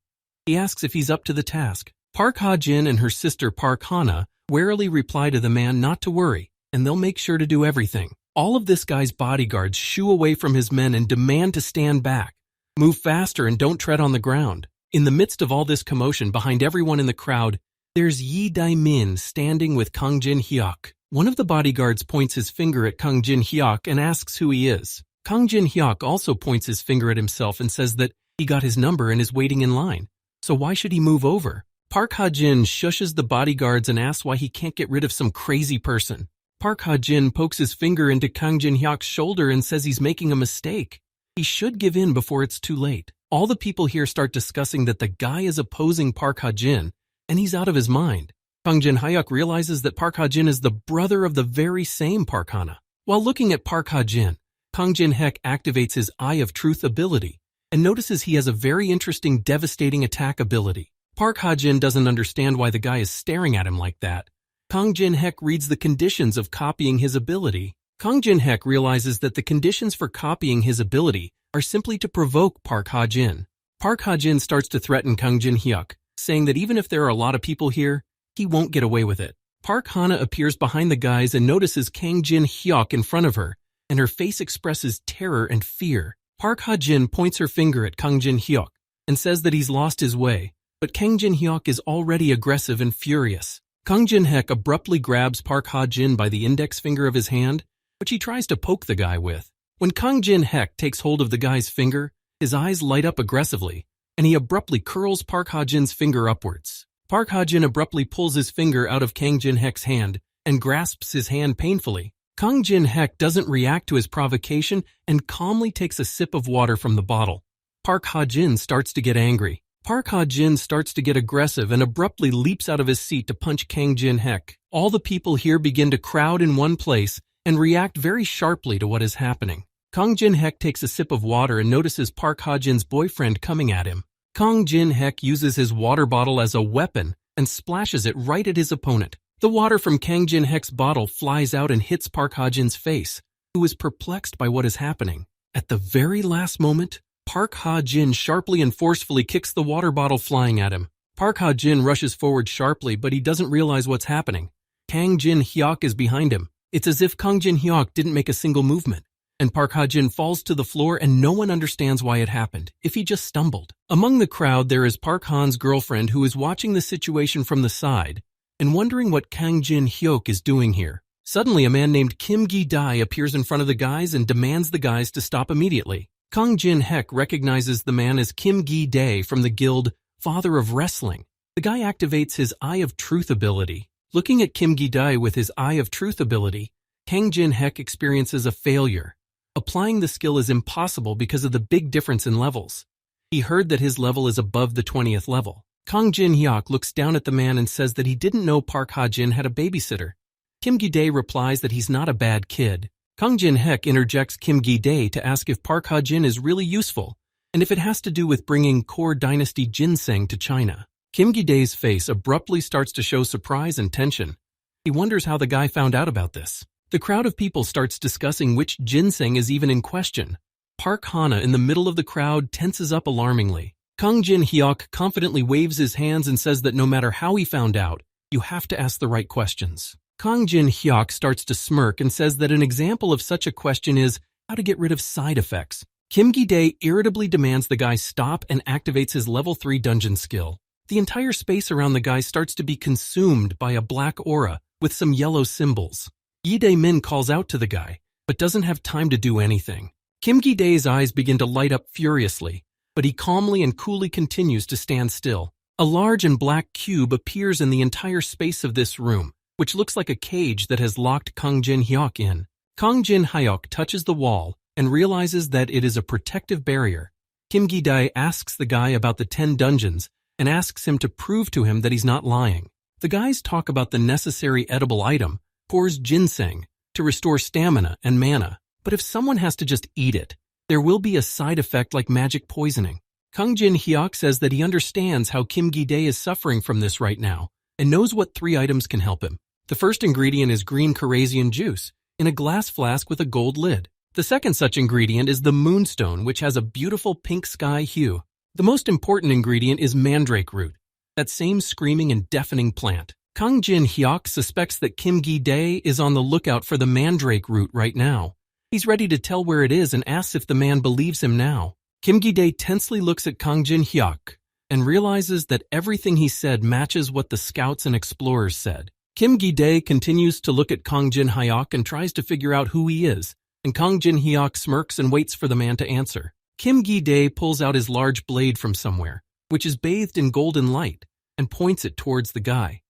A: He asks if he's up to the task. Park Ha-jin and her sister Park Hana warily reply to the man not to worry, and they'll make sure to do everything. All of this guy's bodyguards shoo away from his men and demand to stand back. Move faster and don't tread on the ground. In the midst of all this commotion, behind everyone in the crowd There's Yi Dai-min standing with Kang Jin-hyuk. One of the bodyguards points his finger at Kang Jin-hyuk and asks who he is. Kang Jin-hyuk also points his finger at himself and says that he got his number and is waiting in line. So why should he move over? Park Ha-jin shushes the bodyguards and asks why he can't get rid of some crazy person. Park Ha-jin pokes his finger into Kang Jin-hyuk's shoulder and says he's making a mistake. He should give in before it's too late. All the people here start discussing that the guy is opposing Park Ha-jin, and he's out of his mind. Kang Jin-hyuk realizes that Park Ha-jin is the brother of the very same Park Hana. While looking at Park Ha-jin, Kang Jin-hyuk activates his Eye of Truth ability and notices he has a very interesting devastating attack ability. Park Ha-jin doesn't understand why the guy is staring at him like that. Kang Jin-hyuk reads the conditions of copying his ability. Kang Jin-hyuk realizes that the conditions for copying his ability are simply to provoke Park Ha-jin. Park Ha-jin starts to threaten Kang Jin-hyuk, saying that even if there are a lot of people here, he won't get away with it. Park Hana appears behind the guys and notices Kang Jin-hyuk in front of her, and her face expresses terror and fear. Park Ha-jin points her finger at Kang Jin-hyuk and says that he's lost his way, but Kang Jin-hyuk is already aggressive and furious. Kang Jin-hyuk abruptly grabs Park Ha-jin by the index finger of his hand, which he tries to poke the guy with. When Kang Jin-hyuk takes hold of the guy's finger, his eyes light up aggressively, and he abruptly curls Park Ha-jin's finger upwards. Park Ha-jin abruptly pulls his finger out of Kang Jin-hyuk's hand and grasps his hand painfully. Kang Jin-hyuk doesn't react to his provocation and calmly takes a sip of water from the bottle. Park Ha-jin starts to get angry. Park Ha-jin starts to get aggressive and abruptly leaps out of his seat to punch Kang Jin-hyuk. All the people here begin to crowd in one place and react very sharply to what is happening. Kang Jin-hyuk takes a sip of water and notices Park Ha-jin's boyfriend coming at him. Kang Jin-hyuk uses his water bottle as a weapon and splashes it right at his opponent. The water from Kang Jin-hyuk's bottle flies out and hits Park Ha-jin's face, who is perplexed by what is happening. At the very last moment, Park Ha-jin sharply and forcefully kicks the water bottle flying at him. Park Ha-jin rushes forward sharply, but he doesn't realize what's happening. Kang Jin-hyuk is behind him. It's as if Kang Jin-hyuk didn't make a single movement, and Park Ha-jin falls to the floor and no one understands why it happened, if he just stumbled. Among the crowd there is Park Han's girlfriend who is watching the situation from the side and wondering what Kang Jin-hyuk is doing here. Suddenly a man named Kim Gi-dae appears in front of the guys and demands the guys to stop immediately. Kang Jin-hyuk recognizes the man as Kim Gi-dae from the guild Father of Wrestling. The guy activates his Eye of Truth ability. Looking at Kim Gi-dae with his Eye of Truth ability, Kang Jin-hyuk experiences a failure. Applying the skill is impossible because of the big difference in levels. He heard that his level is above the 20th level. Kang Jin-hyuk looks down at the man and says that he didn't know Park Ha-jin had a babysitter. Kim Gi-dae replies that he's not a bad kid. Kang Jin-hyuk interjects Kim Gi-dae to ask if Park Ha-jin is really useful and if it has to do with bringing core dynasty ginseng to China. Kim Gi-dae's face abruptly starts to show surprise and tension. He wonders how the guy found out about this. The crowd of people starts discussing which ginseng is even in question. Park Hana in the middle of the crowd tenses up alarmingly. Kang Jin-hyuk confidently waves his hands and says that no matter how he found out, you have to ask the right questions. Kang Jin-hyuk starts to smirk and says that an example of such a question is how to get rid of side effects. Kim Gi-dae irritably demands the guy stop and activates his level 3 dungeon skill. The entire space around the guy starts to be consumed by a black aura with some yellow symbols. Yi Dae-min calls out to the guy, but doesn't have time to do anything. Kim Gi-dae's eyes begin to light up furiously, but he calmly and coolly continues to stand still. A large and black cube appears in the entire space of this room, which looks like a cage that has locked Kang Jin-hyuk in. Kang Jin-hyuk touches the wall and realizes that it is a protective barrier. Kim Gi-dae asks the guy about the 10 dungeons and asks him to prove to him that he's not lying. The guys talk about the necessary edible item, Core's ginseng, to restore stamina and mana. But if someone has to just eat it, there will be a side effect like magic poisoning. Kang Jin-hyuk says that he understands how Kim Gi-dae is suffering from this right now and knows what 3 items can help him. The first ingredient is green Corasian juice in a glass flask with a gold lid. The second such ingredient is the moonstone, which has a beautiful pink sky hue. The most important ingredient is mandrake root, that same screaming and deafening plant. Kang Jin-hyuk suspects that Kim Gi-dae is on the lookout for the mandrake root right now. He's ready to tell where it is and asks if the man believes him now. Kim Gi-dae tensely looks at Kang Jin-hyuk, and realizes that everything he said matches what the scouts and explorers said. Kim Gi-dae continues to look at Kang Jin-hyuk and tries to figure out who he is, and Kang Jin-hyuk smirks and waits for the man to answer. Kim Gi-dae pulls out his large blade from somewhere, which is bathed in golden light, and points it towards the guy.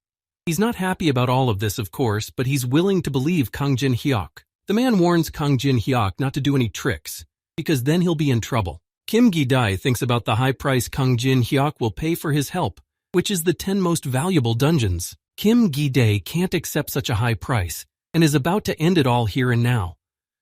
A: He's not happy about all of this, of course, but he's willing to believe Kang Jin-hyuk. The man warns Kang Jin-hyuk not to do any tricks, because then he'll be in trouble. Kim Gi-dae thinks about the high price Kang Jin-hyuk will pay for his help, which is the 10 most valuable dungeons. Kim Gi-dae can't accept such a high price, and is about to end it all here and now.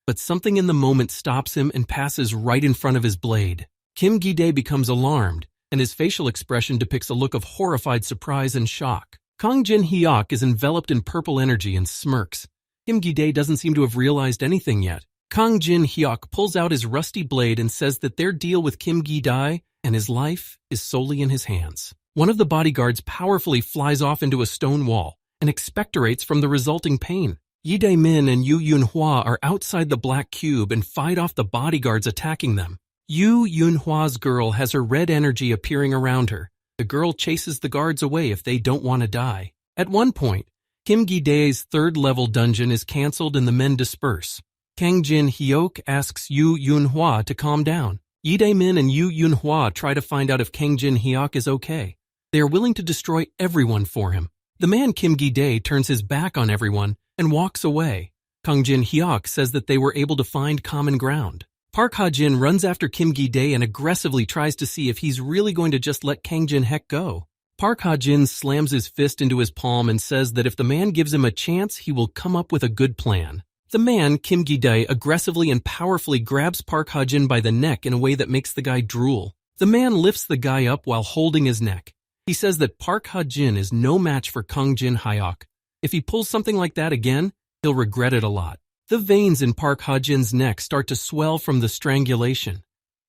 A: But something in the moment stops him and passes right in front of his blade. Kim Gi-dae becomes alarmed, and his facial expression depicts a look of horrified surprise and shock. Kang Jin-hyuk is enveloped in purple energy and smirks. Kim Gi-dae doesn't seem to have realized anything yet. Kang Jin-hyuk pulls out his rusty blade and says that their deal with Kim Gi-dae and his life is solely in his hands. One of the bodyguards powerfully flies off into a stone wall and expectorates from the resulting pain. Yi Dae-min and Yu Yun-hwa are outside the black cube and fight off the bodyguards attacking them. Yu Yun-hwa's girl has her red energy appearing around her. The girl chases the guards away if they don't want to die. At one point, Kim Gi-dae's third-level dungeon is cancelled and the men disperse. Kang Jin-hyuk asks Yu Yun-hwa to calm down. Yi Dae-min and Yu Yun-hwa try to find out if Kang Jin-hyuk is okay. They are willing to destroy everyone for him. The man Kim Gi-dae turns his back on everyone and walks away. Kang Jin-hyuk says that they were able to find common ground. Park Ha-jin runs after Kim Gi-dae and aggressively tries to see if he's really going to just let Kang Jin-hyuk go. Park Ha-jin slams his fist into his palm and says that if the man gives him a chance, he will come up with a good plan. The man, Kim Gi-dae, aggressively and powerfully grabs Park Ha-jin by the neck in a way that makes the guy drool. The man lifts the guy up while holding his neck. He says that Park Ha-jin is no match for Kang Jin-hyuk. If he pulls something like that again, he'll regret it a lot. The veins in Park Ha-jin's neck start to swell from the strangulation.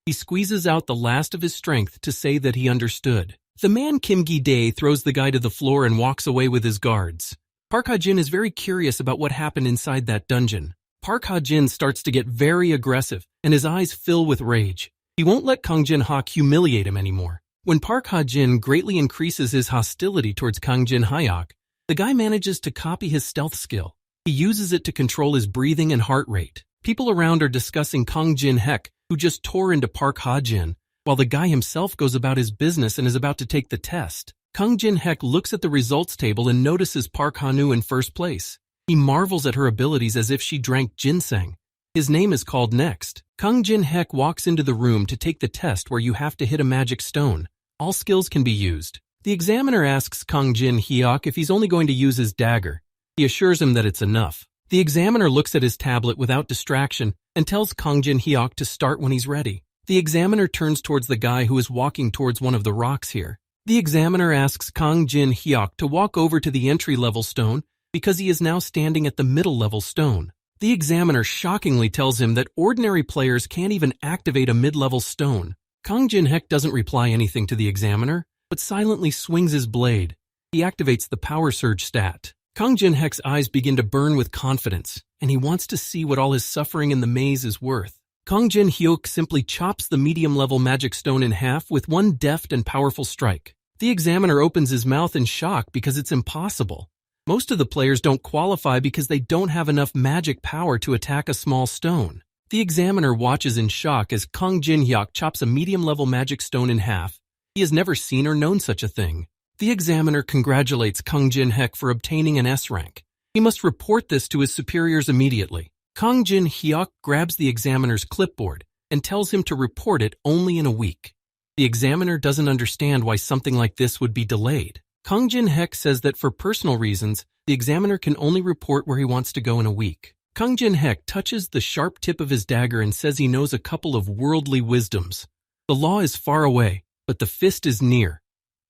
A: He squeezes out the last of his strength to say that he understood. The man Kim Gi-dae throws the guy to the floor and walks away with his guards. Park Ha-jin is very curious about what happened inside that dungeon. Park Ha-jin starts to get very aggressive, and his eyes fill with rage. He won't let Kang Jin-hyuk humiliate him anymore. When Park Ha-jin greatly increases his hostility towards Kang Jin-hyuk, the guy manages to copy his stealth skill. He uses it to control his breathing and heart rate. People around are discussing Kang Jin-hyuk, who just tore into Park Ha-jin, while the guy himself goes about his business and is about to take the test. Kang Jin-hyuk looks at the results table and notices Park Ha-nu in first place. He marvels at her abilities as if she drank ginseng. His name is called next. Kang Jin-hyuk walks into the room to take the test where you have to hit a magic stone. All skills can be used. The examiner asks Kang Jin-hyuk if he's only going to use his dagger. He assures him that it's enough. The examiner looks at his tablet without distraction and tells Kang Jin-hyuk to start when he's ready. The examiner turns towards the guy who is walking towards one of the rocks here. The examiner asks Kang Jin-hyuk to walk over to the entry-level stone because he is now standing at the middle-level stone. The examiner shockingly tells him that ordinary players can't even activate a mid-level stone. Kang Jin-hyuk doesn't reply anything to the examiner, but silently swings his blade. He activates the power surge stat. Kang Jin-hyuk's eyes begin to burn with confidence, and he wants to see what all his suffering in the maze is worth. Kang Jin-hyuk simply chops the medium-level magic stone in half with one deft and powerful strike. The examiner opens his mouth in shock because it's impossible. Most of the players don't qualify because they don't have enough magic power to attack a small stone. The examiner watches in shock as Kang Jin-hyuk chops a medium-level magic stone in half. He has never seen or known such a thing. The examiner congratulates Kang Jin-hyuk for obtaining an S rank. He must report this to his superiors immediately. Kang Jin-hyuk grabs the examiner's clipboard and tells him to report it only in a week. The examiner doesn't understand why something like this would be delayed. Kang Jin-hyuk says that for personal reasons, the examiner can only report where he wants to go in a week. Kang Jin-hyuk touches the sharp tip of his dagger and says he knows a couple of worldly wisdoms. The law is far away, but the fist is near.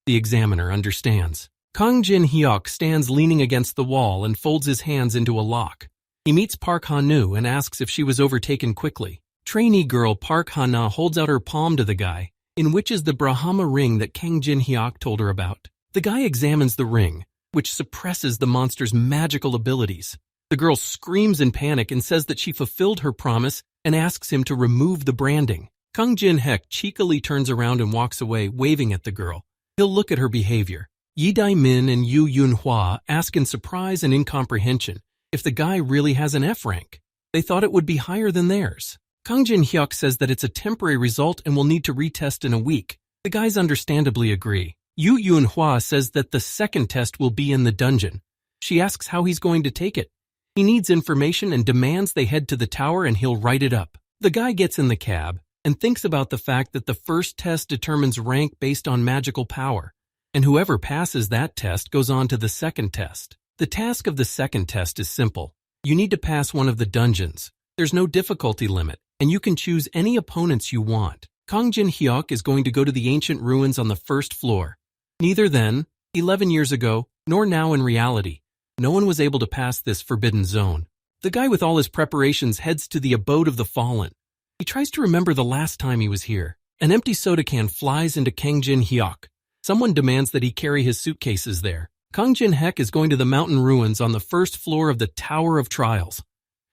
A: The examiner understands. Kang Jin-hyuk stands leaning against the wall and folds his hands into a lock. He meets Park Ha-nu and asks if she was overtaken quickly. Trainee girl Park Ha-na holds out her palm to the guy, in which is the Brahma ring that Kang Jin-hyuk told her about. The guy examines the ring, which suppresses the monster's magical abilities. The girl screams in panic and says that she fulfilled her promise and asks him to remove the branding. Kang Jin-hyuk cheekily turns around and walks away, waving at the girl. He'll look at her behavior. Yi Dai-min and Yu Yunhua ask in surprise and incomprehension if the guy really has an F rank. They thought it would be higher than theirs. Kang Jin-hyuk says that it's a temporary result and will need to retest in a week. The guys understandably agree. Yu Yunhua says that the second test will be in the dungeon. She asks how he's going to take it. He needs information and demands they head to the tower and he'll write it up. The guy gets in the cab and thinks about the fact that the first test determines rank based on magical power, and whoever passes that test goes on to the second test. The task of the second test is simple. You need to pass one of the dungeons. There's no difficulty limit, and you can choose any opponents you want. Kang Jin-hyuk is going to go to the ancient ruins on the first floor. Neither then, 11 years ago, nor now in reality, no one was able to pass this forbidden zone. The guy with all his preparations heads to the abode of the fallen. He tries to remember the last time he was here. An empty soda can flies into Kang Jin-hyuk. Someone demands that he carry his suitcases there. Kang Jin-hyuk is going to the mountain ruins on the first floor of the Tower of Trials.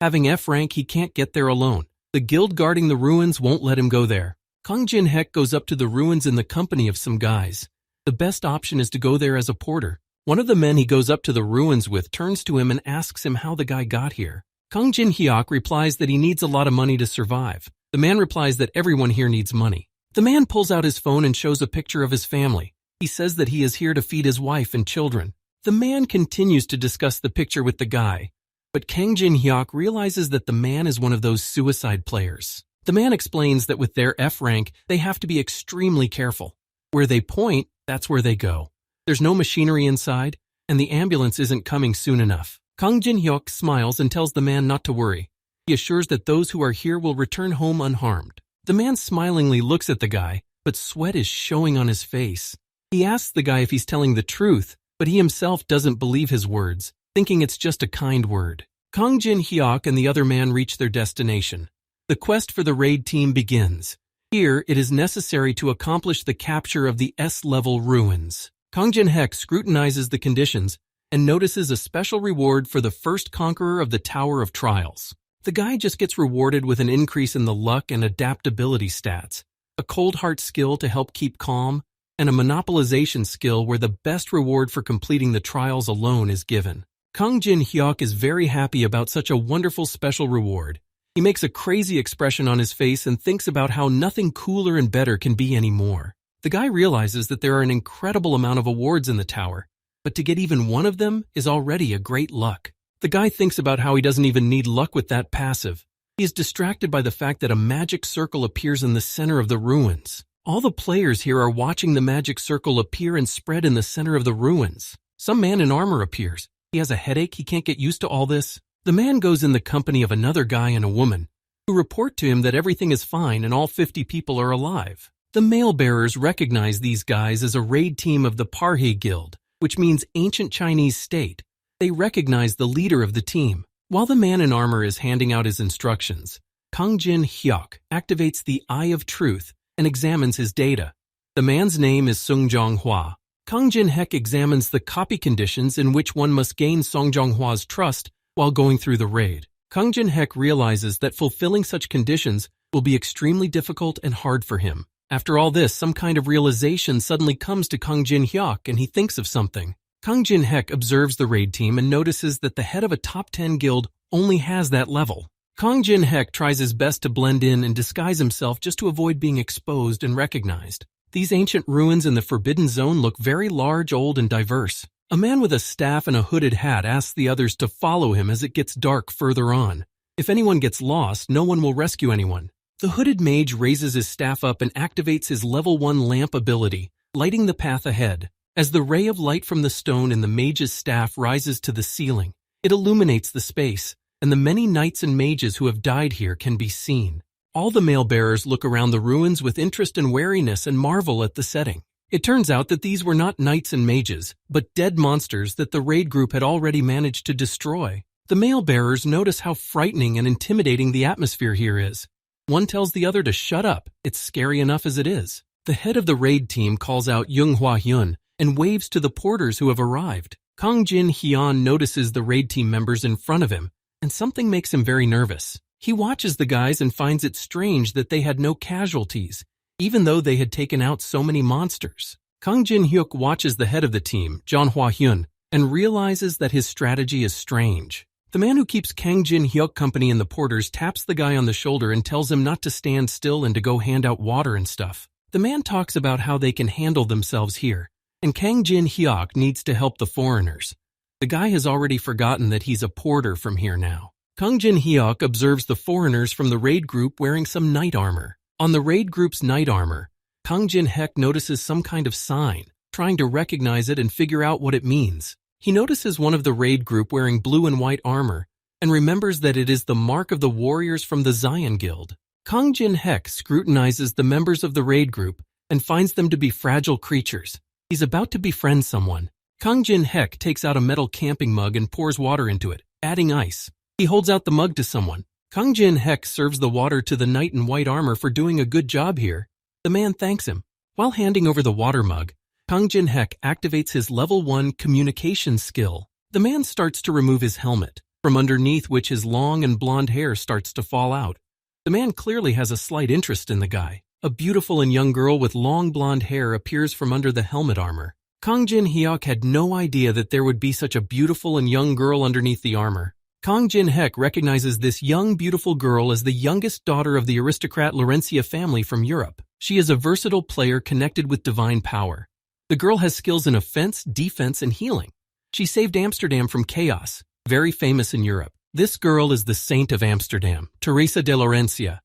A: Having F rank, he can't get there alone. The guild guarding the ruins won't let him go there. Kang Jin-hyuk goes up to the ruins in the company of some guys. The best option is to go there as a porter. One of the men he goes up to the ruins with turns to him and asks him how the guy got here. Kang Jin-hyuk replies that he needs a lot of money to survive. The man replies that everyone here needs money. The man pulls out his phone and shows a picture of his family. He says that he is here to feed his wife and children. The man continues to discuss the picture with the guy, but Kang Jin-hyuk realizes that the man is one of those suicide players. The man explains that with their F rank, they have to be extremely careful. Where they point, that's where they go. There's no machinery inside, and the ambulance isn't coming soon enough. Kang Jin-hyuk smiles and tells the man not to worry. He assures that those who are here will return home unharmed. The man smilingly looks at the guy, but sweat is showing on his face. He asks the guy if he's telling the truth, but he himself doesn't believe his words, thinking it's just a kind word. Kang Jin-hyuk and the other man reach their destination. The quest for the raid team begins. Here, it is necessary to accomplish the capture of the S-level ruins. Kang Jin-hyuk scrutinizes the conditions and notices a special reward for the first conqueror of the Tower of Trials. The guy just gets rewarded with an increase in the luck and adaptability stats, a cold heart skill to help keep calm, and a monopolization skill where the best reward for completing the trials alone is given. Kang Jin-hyuk is very happy about such a wonderful special reward. He makes a crazy expression on his face and thinks about how nothing cooler and better can be anymore. The guy realizes that there are an incredible amount of awards in the tower, but to get even one of them is already a great luck. The guy thinks about how he doesn't even need luck with that passive. He is distracted by the fact that a magic circle appears in the center of the ruins. All the players here are watching the magic circle appear and spread in the center of the ruins. Some man in armor appears. He has a headache. He can't get used to all this. The man goes in the company of another guy and a woman, who report to him that everything is fine and all 50 people are alive. The mail bearers recognize these guys as a raid team of the Parhe Guild, which means ancient Chinese state. They recognize the leader of the team. While the man in armor is handing out his instructions, Kang Jin-hyuk activates the Eye of Truth and examines his data. The man's name is Sung Jong-hwa. Kang Jin-hyuk examines the copy conditions in which one must gain Sung Jong-hwa's trust while going through the raid. Kang Jin-hyuk realizes that fulfilling such conditions will be extremely difficult and hard for him. After all this, some kind of realization suddenly comes to Kang Jin-hyuk and he thinks of something. Kang Jin-hyuk observes the raid team and notices that the head of a top 10 guild only has that level. Kang Jin-hyuk tries his best to blend in and disguise himself just to avoid being exposed and recognized. These ancient ruins in the Forbidden Zone look very large, old, and diverse. A man with a staff and a hooded hat asks the others to follow him as it gets dark further on. If anyone gets lost, no one will rescue anyone. The hooded mage raises his staff up and activates his level 1 lamp ability, lighting the path ahead. As the ray of light from the stone in the mage's staff rises to the ceiling, it illuminates the space, and the many knights and mages who have died here can be seen. All the mail-bearers look around the ruins with interest and wariness and marvel at the setting. It turns out that these were not knights and mages, but dead monsters that the raid group had already managed to destroy. The mail-bearers notice how frightening and intimidating the atmosphere here is. One tells the other to shut up, it's scary enough as it is. The head of the raid team calls out Yoonghwa Hyun and waves to the porters who have arrived. Kang Jin-hyuk notices the raid team members in front of him, and something makes him very nervous. He watches the guys and finds it strange that they had no casualties, even though they had taken out so many monsters. Kang Jin-hyuk watches the head of the team, Jeon Hwa-hyun, and realizes that his strategy is strange. The man who keeps Kang Jin-hyuk company in the porters taps the guy on the shoulder and tells him not to stand still and to go hand out water and stuff. The man talks about how they can handle themselves here, and Kang Jin-hyuk needs to help the foreigners. The guy has already forgotten that he's a porter from here now. Kang Jin-hyuk observes the foreigners from the raid group wearing some knight armor. On the raid group's knight armor, Kang Jin-hyuk notices some kind of sign, trying to recognize it and figure out what it means. He notices one of the raid group wearing blue and white armor and remembers that it is the mark of the warriors from the Zion Guild. Kang Jin-hyuk scrutinizes the members of the raid group and finds them to be fragile creatures. He's about to befriend someone. Kang Jin-hyuk takes out a metal camping mug and pours water into it, adding ice. He holds out the mug to someone. Kang Jin-hyuk serves the water to the knight in white armor for doing a good job here. The man thanks him. While handing over the water mug, Kang Jin-hyuk activates his level 1 communication skill. The man starts to remove his helmet, from underneath which his long and blonde hair starts to fall out. The man clearly has a slight interest in the guy. A beautiful and young girl with long blonde hair appears from under the helmet armor. Kang Jin-hyuk had no idea that there would be such a beautiful and young girl underneath the armor. Kang Jin-hyuk recognizes this young, beautiful girl as the youngest daughter of the aristocrat Laurentia family from Europe. She is a versatile player connected with divine power. The girl has skills in offense, defense, and healing. She saved Amsterdam from chaos, very famous in Europe. This girl is the Saint of Amsterdam, Teresa de Laurentia.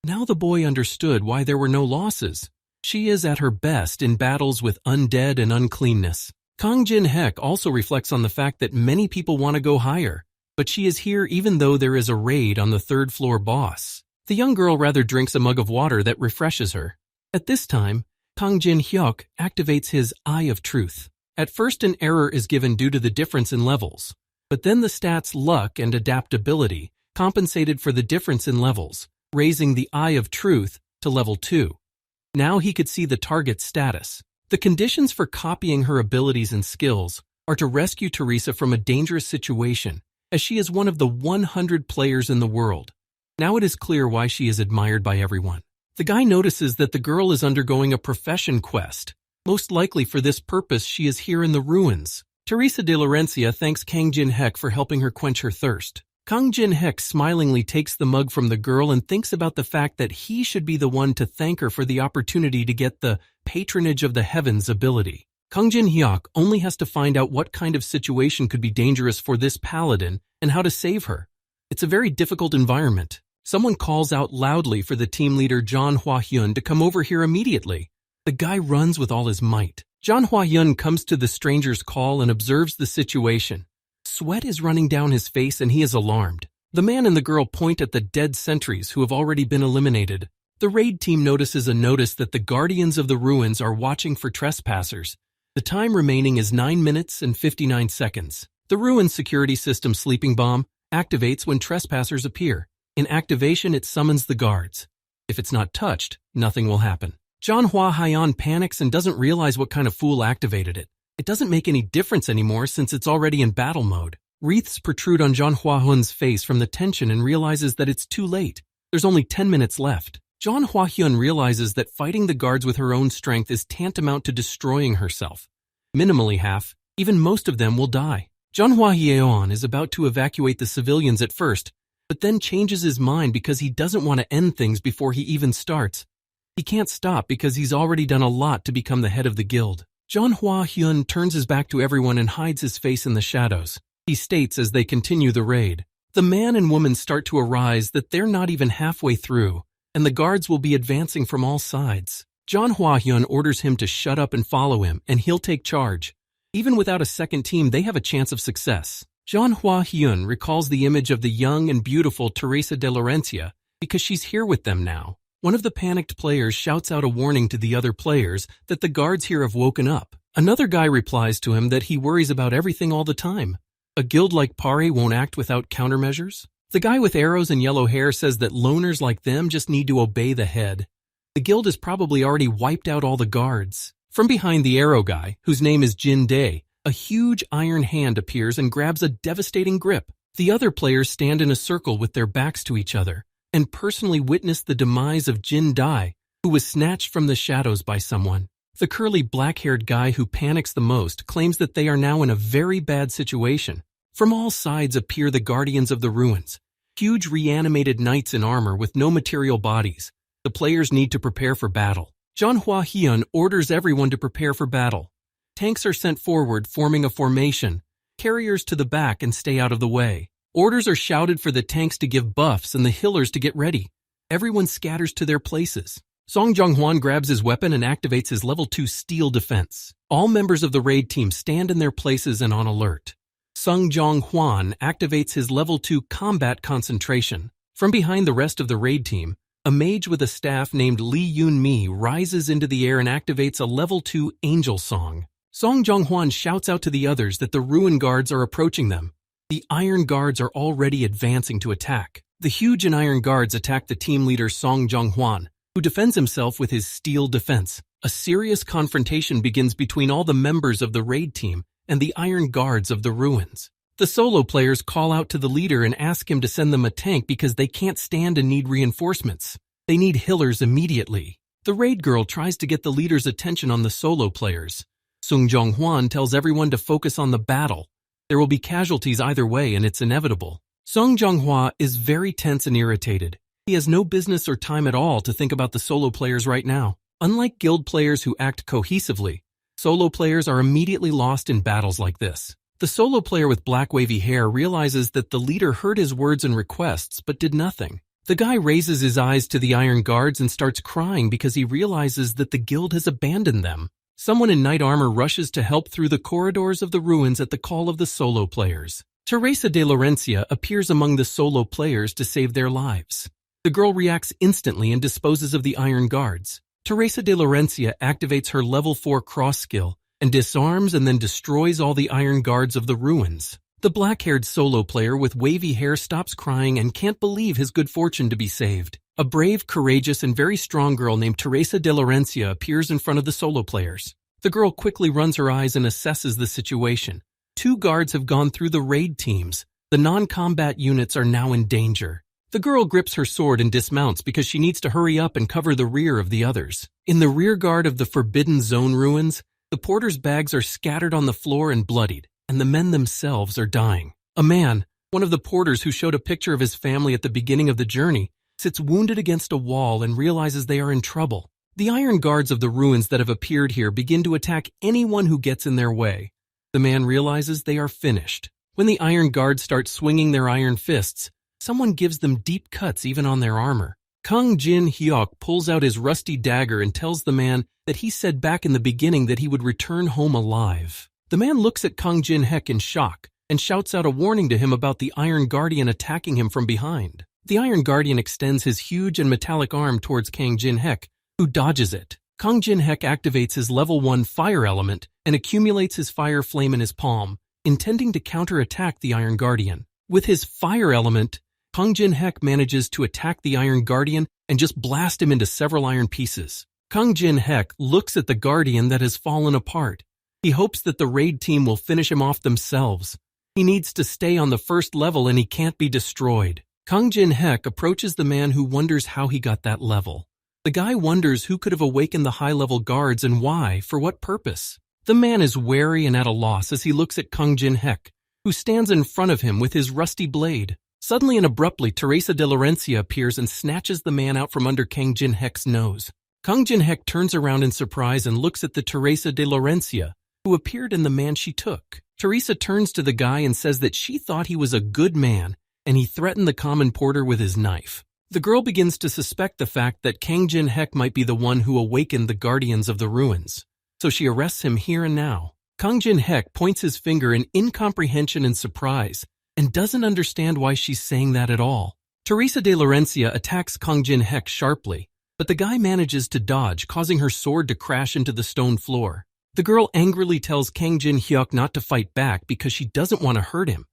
A: Now the boy understood why there were no losses. She is at her best in battles with undead and uncleanness. Kang Jin-hyuk also reflects on the fact that many people want to go higher, but she is here even though there is a raid on the third floor boss. The young girl rather drinks a mug of water that refreshes her. At this time, Kang Jin-hyuk activates his Eye of Truth. At first an error is given due to the difference in levels, but then the stats Luck and Adaptability compensated for the difference in levels, raising the Eye of Truth to level 2. Now he could see the target's status. The conditions for copying her abilities and skills are to rescue Teresa from a dangerous situation, as she is one of the 100 players in the world. Now it is clear why she is admired by everyone. The guy notices that the girl is undergoing a profession quest. Most likely for this purpose she is here in the ruins. Teresa de Laurentia thanks Kang Jin-hyuk for helping her quench her thirst. Kang Jin-hyuk smilingly takes the mug from the girl and thinks about the fact that he should be the one to thank her for the opportunity to get the Patronage of the Heavens ability. Kang Jin-hyuk only has to find out what kind of situation could be dangerous for this paladin and how to save her. It's a very difficult environment. Someone calls out loudly for the team leader Jeon Hwa-hyun to come over here immediately. The guy runs with all his might. Jeon Hwa-hyun comes to the stranger's call and observes the situation. Sweat is running down his face and he is alarmed. The man and the girl point at the dead sentries who have already been eliminated. The raid team notices a notice that the guardians of the ruins are watching for trespassers. The time remaining is 9 minutes and 59 seconds. The ruin security system Sleeping Bomb activates when trespassers appear. In activation, it summons the guards. If it's not touched, nothing will happen. Jeon Hwa-hyun panics and doesn't realize what kind of fool activated it. It doesn't make any difference anymore since it's already in battle mode. Wreaths protrude on Jeon Hwa-hyun's face from the tension and realizes that it's too late. There's only 10 minutes left. Jeon Hwa-hyun realizes that fighting the guards with her own strength is tantamount to destroying herself. Minimally half, even most of them will die. Jeon Hwa-hyun is about to evacuate the civilians at first, but then changes his mind because he doesn't want to end things before he even starts. He can't stop because he's already done a lot to become the head of the guild. Jeon Hwa-hyun turns his back to everyone and hides his face in the shadows. He states as they continue the raid. The man and woman start to arise that they're not even halfway through, and the guards will be advancing from all sides. Jeon Hwa-hyun orders him to shut up and follow him, and he'll take charge. Even without a second team, they have a chance of success. Jeon Hwa-hyun recalls the image of the young and beautiful Teresa de Laurentia because she's here with them now. One of the panicked players shouts out a warning to the other players that the guards here have woken up. Another guy replies to him that he worries about everything all the time. A guild like Pari won't act without countermeasures. The guy with arrows and yellow hair says that loners like them just need to obey the head. The guild has probably already wiped out all the guards. From behind the arrow guy, whose name is Jin Dae, a huge iron hand appears and grabs a devastating grip. The other players stand in a circle with their backs to each other and personally witness the demise of Jin Dae, who was snatched from the shadows by someone. The curly black-haired guy who panics the most claims that they are now in a very bad situation. From all sides appear the guardians of the ruins, huge reanimated knights in armor with no material bodies. The players need to prepare for battle. Zhanghua Hyun orders everyone to prepare for battle. Tanks are sent forward, forming a formation. Carriers to the back and stay out of the way. Orders are shouted for the tanks to give buffs and the healers to get ready. Everyone scatters to their places. Song Jong-hwan grabs his weapon and activates his level 2 steel defense. All members of the raid team stand in their places and on alert. Sung Jong-hwan activates his level 2 combat concentration. From behind the rest of the raid team, a mage with a staff named Lee Yun-mi rises into the air and activates a level 2 angel song. Song Jong-hwan shouts out to the others that the ruin guards are approaching them. The iron guards are already advancing to attack. The huge and iron guards attack the team leader Song Jong-hwan, who defends himself with his steel defense. A serious confrontation begins between all the members of the raid team and the iron guards of the ruins. The solo players call out to the leader and ask him to send them a tank because they can't stand and need reinforcements. They need healers immediately. The raid girl tries to get the leader's attention on the solo players. Sung Jong-hwan tells everyone to focus on the battle. There will be casualties either way and it's inevitable. Sung Jong-hwa is very tense and irritated. He has no business or time at all to think about the solo players right now. Unlike guild players who act cohesively, solo players are immediately lost in battles like this. The solo player with black wavy hair realizes that the leader heard his words and requests but did nothing. The guy raises his eyes to the iron guards and starts crying because he realizes that the guild has abandoned them. Someone in knight armor rushes to help through the corridors of the ruins at the call of the solo players. Teresa de Laurencia appears among the solo players to save their lives. The girl reacts instantly and disposes of the iron guards. Teresa de Laurencia activates her level 4 cross skill and disarms and then destroys all the iron guards of the ruins. The black-haired solo player with wavy hair stops crying and can't believe his good fortune to be saved. A brave, courageous, and very strong girl named Teresa de Laurencia appears in front of the solo players. The girl quickly runs her eyes and assesses the situation. 2 guards have gone through the raid teams. The non-combat units are now in danger. The girl grips her sword and dismounts because she needs to hurry up and cover the rear of the others. In the rear guard of the Forbidden Zone ruins, the porters' bags are scattered on the floor and bloodied, and the men themselves are dying. A man, one of the porters who showed a picture of his family at the beginning of the journey, sits wounded against a wall and realizes they are in trouble. The iron guards of the ruins that have appeared here begin to attack anyone who gets in their way. The man realizes they are finished. When the iron guards start swinging their iron fists, someone gives them deep cuts even on their armor. Kang Jin-hyuk pulls out his rusty dagger and tells the man that he said back in the beginning that he would return home alive. The man looks at Kang Jin-hyuk in shock and shouts out a warning to him about the Iron Guardian attacking him from behind. The Iron Guardian extends his huge and metallic arm towards Kang Jin-hyuk, who dodges it. Kang Jin-hyuk activates his level 1 fire element and accumulates his fire flame in his palm, intending to counterattack the Iron Guardian. With his fire element, Kang Jin-hyuk manages to attack the Iron Guardian and just blast him into several iron pieces. Kang Jin-hyuk looks at the Guardian that has fallen apart. He hopes that the raid team will finish him off themselves. He needs to stay on the first level and he can't be destroyed. Kang Jin-hyuk approaches the man who wonders how he got that level. The guy wonders who could have awakened the high-level guards and why, for what purpose. The man is wary and at a loss as he looks at Kang Jin-hyuk, who stands in front of him with his rusty blade. Suddenly and abruptly, Teresa de Laurencia appears and snatches the man out from under Kang Jin-hyuk's nose. Kang Jin-hyuk turns around in surprise and looks at the Teresa de Laurencia, who appeared in the man she took. Teresa turns to the guy and says that she thought he was a good man, and he threatened the common porter with his knife. The girl begins to suspect the fact that Kang Jin-hyuk might be the one who awakened the guardians of the ruins, so she arrests him here and now. Kang Jin-hyuk points his finger in incomprehension and surprise, and doesn't understand why she's saying that at all. Teresa de Laurencia attacks Kang Jin-hyuk sharply, but the guy manages to dodge, causing her sword to crash into the stone floor. The girl angrily tells Kang Jin-hyuk not to fight back because she doesn't want to hurt him.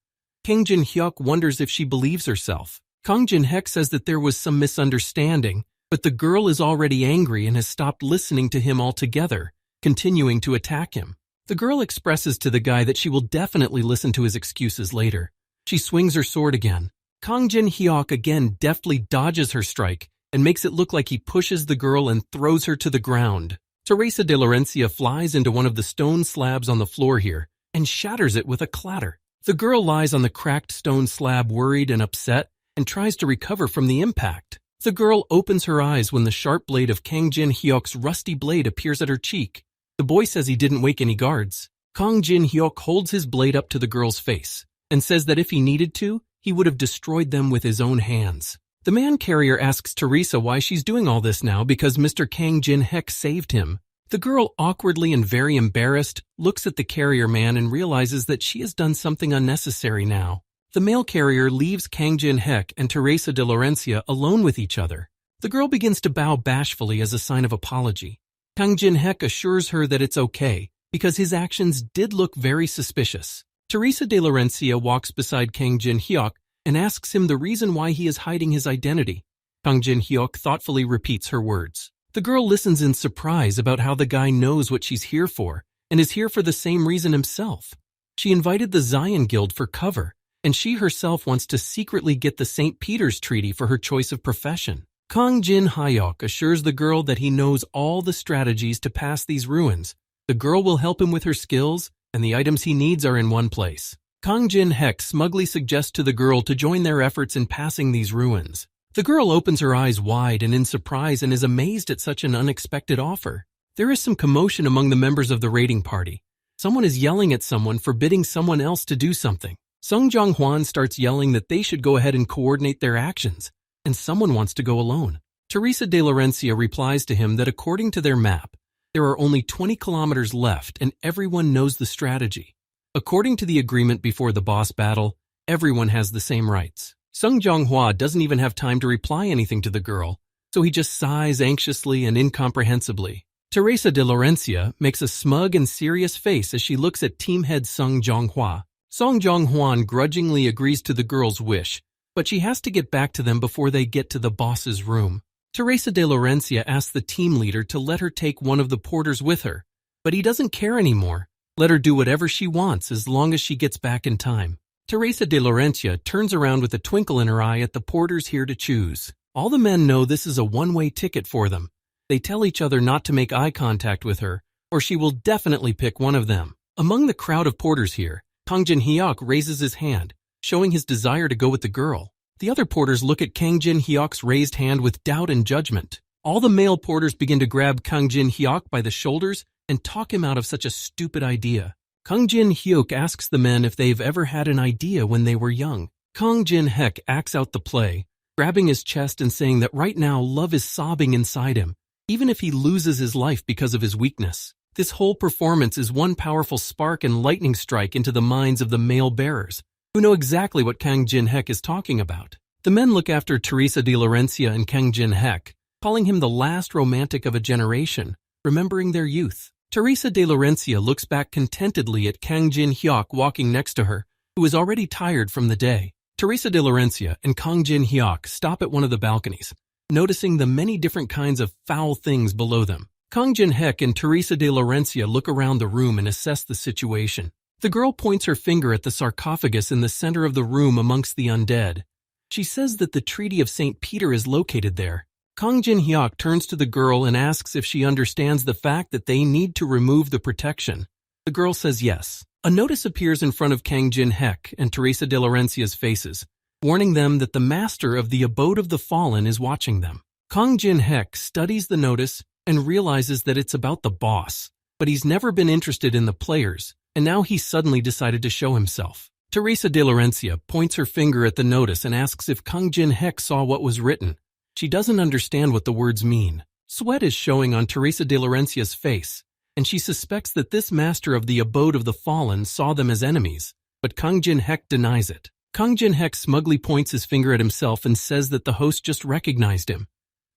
A: Kang Jin-hyuk wonders if she believes herself. Kang Jin-hyuk says that there was some misunderstanding, but the girl is already angry and has stopped listening to him altogether, continuing to attack him. The girl expresses to the guy that she will definitely listen to his excuses later. She swings her sword again. Kang Jin-hyuk again deftly dodges her strike and makes it look like he pushes the girl and throws her to the ground. Teresa de Laurencia flies into one of the stone slabs on the floor here and shatters it with a clatter. The girl lies on the cracked stone slab worried and upset and tries to recover from the impact. The girl opens her eyes when the sharp blade of Kang Jin-hyuk's rusty blade appears at her cheek. The boy says he didn't wake any guards. Kang Jin-hyuk holds his blade up to the girl's face and says that if he needed to, he would have destroyed them with his own hands. The man carrier asks Teresa why she's doing all this now because Mr. Kang Jin-hyuk saved him. The girl, awkwardly and very embarrassed, looks at the carrier man and realizes that she has done something unnecessary now. The mail carrier leaves Kang Jin-hyuk and Teresa de Laurencia alone with each other. The girl begins to bow bashfully as a sign of apology. Kang Jin-hyuk assures her that it's okay, because his actions did look very suspicious. Teresa de Laurencia walks beside Kang Jin-hyuk and asks him the reason why he is hiding his identity. Kang Jin-hyuk thoughtfully repeats her words. The girl listens in surprise about how the guy knows what she's here for and is here for the same reason himself. She invited the Zion Guild for cover, and she herself wants to secretly get the St. Peter's Treaty for her choice of profession. Kang Jin-hyuk assures the girl that he knows all the strategies to pass these ruins. The girl will help him with her skills, and the items he needs are in one place. Kang Jin-hyuk smugly suggests to the girl to join their efforts in passing these ruins. The girl opens her eyes wide and in surprise and is amazed at such an unexpected offer. There is some commotion among the members of the raiding party. Someone is yelling at someone, forbidding someone else to do something. Sung Jong-hwan starts yelling that they should go ahead and coordinate their actions, and someone wants to go alone. Teresa de Laurencia replies to him that according to their map, there are only 20 kilometers left and everyone knows the strategy. According to the agreement before the boss battle, everyone has the same rights. Sung Jong-hwa doesn't even have time to reply anything to the girl, so he just sighs anxiously and incomprehensibly. Teresa de Laurencia makes a smug and serious face as she looks at team head Sung Jong-hwa. Sung Jong-hwan grudgingly agrees to the girl's wish, but she has to get back to them before they get to the boss's room. Teresa de Laurencia asks the team leader to let her take one of the porters with her, but he doesn't care anymore. Let her do whatever she wants as long as she gets back in time. Teresa de Laurencia turns around with a twinkle in her eye at the porters here to choose. All the men know this is a one-way ticket for them. They tell each other not to make eye contact with her, or she will definitely pick one of them. Among the crowd of porters here, Kang Jin-hyuk raises his hand, showing his desire to go with the girl. The other porters look at Kang Jin-hyuk's raised hand with doubt and judgment. All the male porters begin to grab Kang Jin-hyuk by the shoulders and talk him out of such a stupid idea. Kang Jin-hyuk asks the men if they've ever had an idea when they were young. Kang Jin-hyuk acts out the play, grabbing his chest and saying that right now love is sobbing inside him, even if he loses his life because of his weakness. This whole performance is one powerful spark and lightning strike into the minds of the male bearers, who know exactly what Kang Jin-hyuk is talking about. The men look after Teresa de Laurencia and Kang Jin-hyuk, calling him the last romantic of a generation, remembering their youth. Teresa de Laurencia looks back contentedly at Kang Jin-hyuk walking next to her, who is already tired from the day. Teresa de Laurencia and Kang Jin-hyuk stop at one of the balconies, noticing the many different kinds of foul things below them. Kang Jin-hyuk and Teresa de Laurencia look around the room and assess the situation. The girl points her finger at the sarcophagus in the center of the room amongst the undead. She says that the Treaty of St. Peter is located there. Kang Jin-hyuk turns to the girl and asks if she understands the fact that they need to remove the protection. The girl says yes. A notice appears in front of Kang Jin-hyuk and Teresa de Laurencia's faces, warning them that the master of the Abode of the Fallen is watching them. Kang Jin-hyuk studies the notice and realizes that it's about the boss, but he's never been interested in the players, and now he's suddenly decided to show himself. Teresa de Laurencia points her finger at the notice and asks if Kang Jin-hyuk saw what was written. She doesn't understand what the words mean. Sweat is showing on Teresa de Laurencia's face, and she suspects that this master of the Abode of the Fallen saw them as enemies, but Kang Jin-hyuk denies it. Kang Jin-hyuk smugly points his finger at himself and says that the host just recognized him.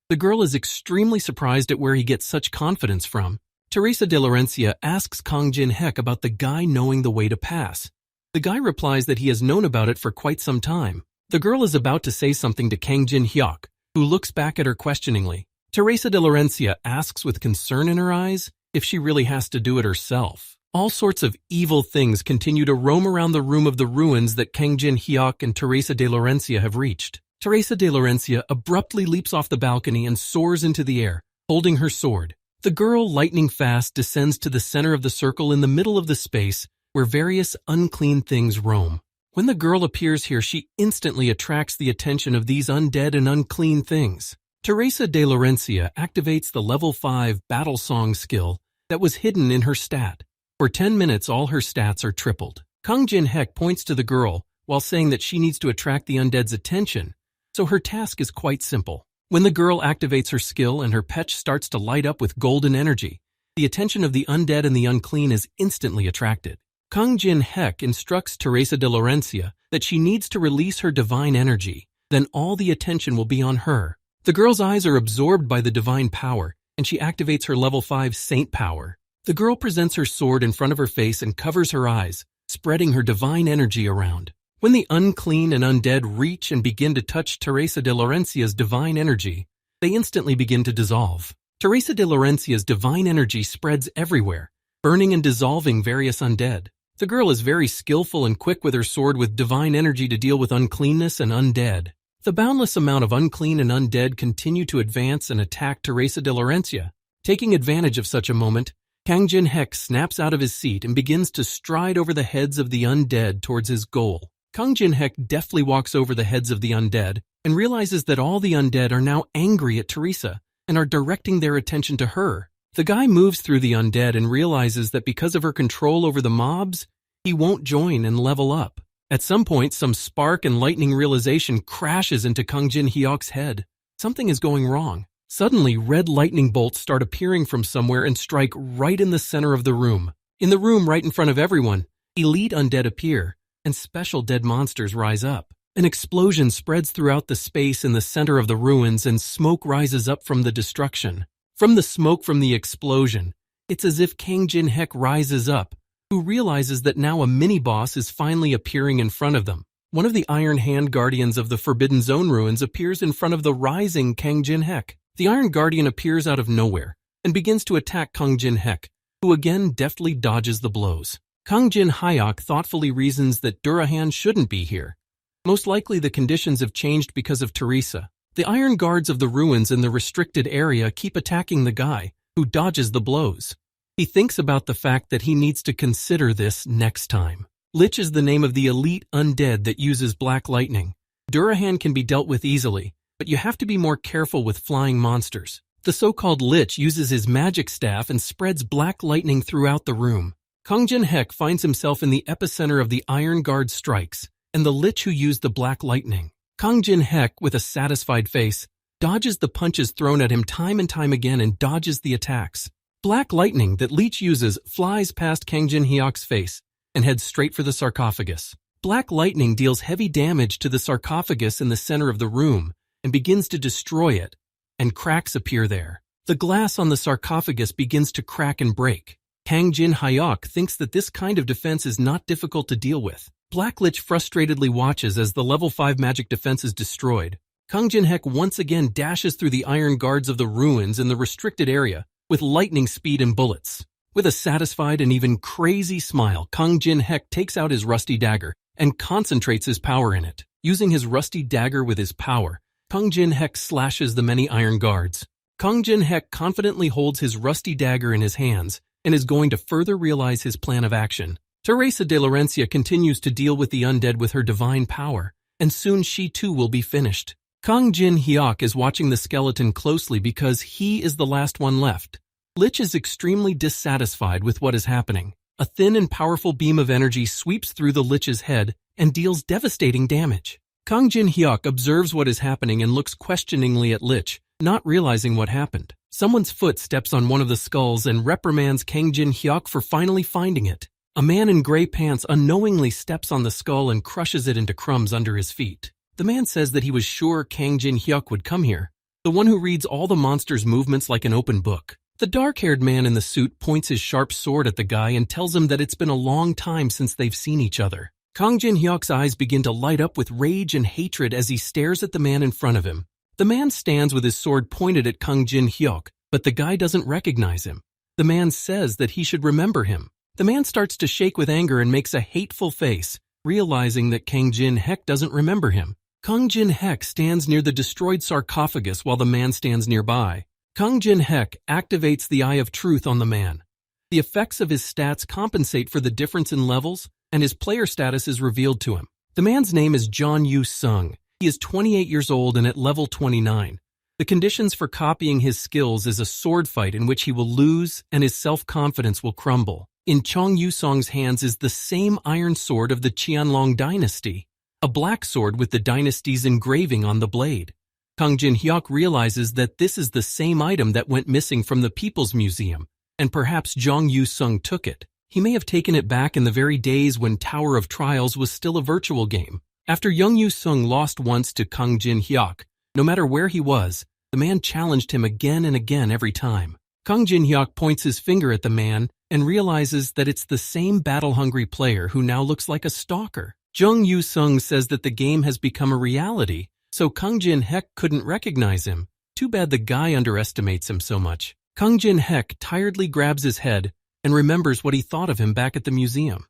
A: The girl is extremely surprised at where he gets such confidence from. Teresa de Laurencia asks Kang Jin-hyuk about the guy knowing the way to pass. The guy replies that he has known about it for quite some time. The girl is about to say something to Kang Jin-hyuk, who looks back at her questioningly. Teresa de Laurencia asks with concern in her eyes if she really has to do it herself. All sorts of evil things continue to roam around the room of the ruins that Kang Jin-hyuk and Teresa de Laurencia have reached. Teresa de Laurencia abruptly leaps off the balcony and soars into the air, holding her sword. The girl, lightning fast, descends to the center of the circle in the middle of the space where various unclean things roam. When the girl appears here, she instantly attracts the attention of these undead and unclean things. Teresa de Laurencia activates the level 5 Battle Song skill that was hidden in her stat. For 10 minutes, all her stats are tripled. Kang Jin-hek points to the girl while saying that she needs to attract the undead's attention, so her task is quite simple. When the girl activates her skill and her petch starts to light up with golden energy, the attention of the undead and the unclean is instantly attracted. Kang Jin-hek instructs Teresa de Laurencia that she needs to release her divine energy, then all the attention will be on her. The girl's eyes are absorbed by the divine power, and she activates her level 5 saint power. The girl presents her sword in front of her face and covers her eyes, spreading her divine energy around. When the unclean and undead reach and begin to touch Teresa de Laurencia's divine energy, they instantly begin to dissolve. Teresa de Laurencia's divine energy spreads everywhere, burning and dissolving various undead. The girl is very skillful and quick with her sword with divine energy to deal with uncleanness and undead. The boundless amount of unclean and undead continue to advance and attack Teresa de Laurencia. Taking advantage of such a moment, Kang Jin-hek snaps out of his seat and begins to stride over the heads of the undead towards his goal. Kang Jin-hek deftly walks over the heads of the undead and realizes that all the undead are now angry at Teresa and are directing their attention to her. The guy moves through the undead and realizes that because of her control over the mobs, he won't join and level up. At some point, some spark and lightning realization crashes into Kang Jin-hyuk's head. Something is going wrong. Suddenly, red lightning bolts start appearing from somewhere and strike right in the center of the room. In the room right in front of everyone, elite undead appear, and special dead monsters rise up. An explosion spreads throughout the space in the center of the ruins, and smoke rises up from the destruction. From the smoke from the explosion, it's as if Kang Jin-hek rises up, who realizes that now a mini-boss is finally appearing in front of them. One of the Iron Hand Guardians of the Forbidden Zone ruins appears in front of the rising Kang Jin-hek. The Iron Guardian appears out of nowhere and begins to attack Kang Jin-hek, who again deftly dodges the blows. Kang Jin-hyuk thoughtfully reasons that Durahan shouldn't be here. Most likely the conditions have changed because of Teresa. The Iron Guards of the ruins in the restricted area keep attacking the guy, who dodges the blows. He thinks about the fact that he needs to consider this next time. Lich is the name of the elite undead that uses black lightning. Durahan can be dealt with easily, but you have to be more careful with flying monsters. The so-called Lich uses his magic staff and spreads black lightning throughout the room. Kang Jin-hek finds himself in the epicenter of the Iron Guard strikes, and the Lich who used the black lightning. Kang Jin-hek, with a satisfied face, dodges the punches thrown at him time and time again and dodges the attacks. Black lightning that Lich uses flies past Kang Jin-hyuk's face and heads straight for the sarcophagus. Black lightning deals heavy damage to the sarcophagus in the center of the room and begins to destroy it, and cracks appear there. The glass on the sarcophagus begins to crack and break. Kang Jin-hyuk thinks that this kind of defense is not difficult to deal with. Black Lich frustratedly watches as the level 5 magic defense is destroyed. Kang Jin-hek once again dashes through the Iron Guards of the ruins in the restricted area with lightning speed and bullets. With a satisfied and even crazy smile, Kang Jin-hek takes out his rusty dagger and concentrates his power in it. Using his rusty dagger with his power, Kang Jin-hek slashes the many Iron Guards. Kang Jin-hek confidently holds his rusty dagger in his hands and is going to further realize his plan of action. Teresa de Laurencia continues to deal with the undead with her divine power, and soon she too will be finished. Kang Jin-hyuk is watching the skeleton closely because he is the last one left. Lich is extremely dissatisfied with what is happening. A thin and powerful beam of energy sweeps through the Lich's head and deals devastating damage. Kang Jin-hyuk observes what is happening and looks questioningly at Lich, not realizing what happened. Someone's foot steps on one of the skulls and reprimands Kang Jin-hyuk for finally finding it. A man in gray pants unknowingly steps on the skull and crushes it into crumbs under his feet. The man says that he was sure Kang Jin-hyuk would come here, the one who reads all the monster's movements like an open book. The dark-haired man in the suit points his sharp sword at the guy and tells him that it's been a long time since they've seen each other. Kang Jin-hyuk's eyes begin to light up with rage and hatred as he stares at the man in front of him. The man stands with his sword pointed at Kang Jin-hyuk, but the guy doesn't recognize him. The man says that he should remember him. The man starts to shake with anger and makes a hateful face, realizing that Kang Jin-hyuk doesn't remember him. Kang Jin-hyuk stands near the destroyed sarcophagus while the man stands nearby. Kang Jin-hek activates the Eye of Truth on the man. The effects of his stats compensate for the difference in levels, and his player status is revealed to him. The man's name is John Yu-sung. He is 28 years old and at level 29. The conditions for copying his skills is a sword fight in which he will lose and his self-confidence will crumble. In Chong Yu-sung's hands is the same iron sword of the Qianlong dynasty, a black sword with the dynasty's engraving on the blade. Kang Jin-hyuk realizes that this is the same item that went missing from the People's Museum, and perhaps Jong Yu-sung took it. He may have taken it back in the very days when Tower of Trials was still a virtual game. After Jong Yu-sung lost once to Kang Jin-hyuk, no matter where he was, the man challenged him again and again every time. Kang Jin-hyuk points his finger at the man and realizes that it's the same battle-hungry player who now looks like a stalker. Jong Yu-sung says that the game has become a reality, so Kang Jin-hek couldn't recognize him. Too bad the guy underestimates him so much. Kang Jin-hek tiredly grabs his head and remembers what he thought of him back at the museum.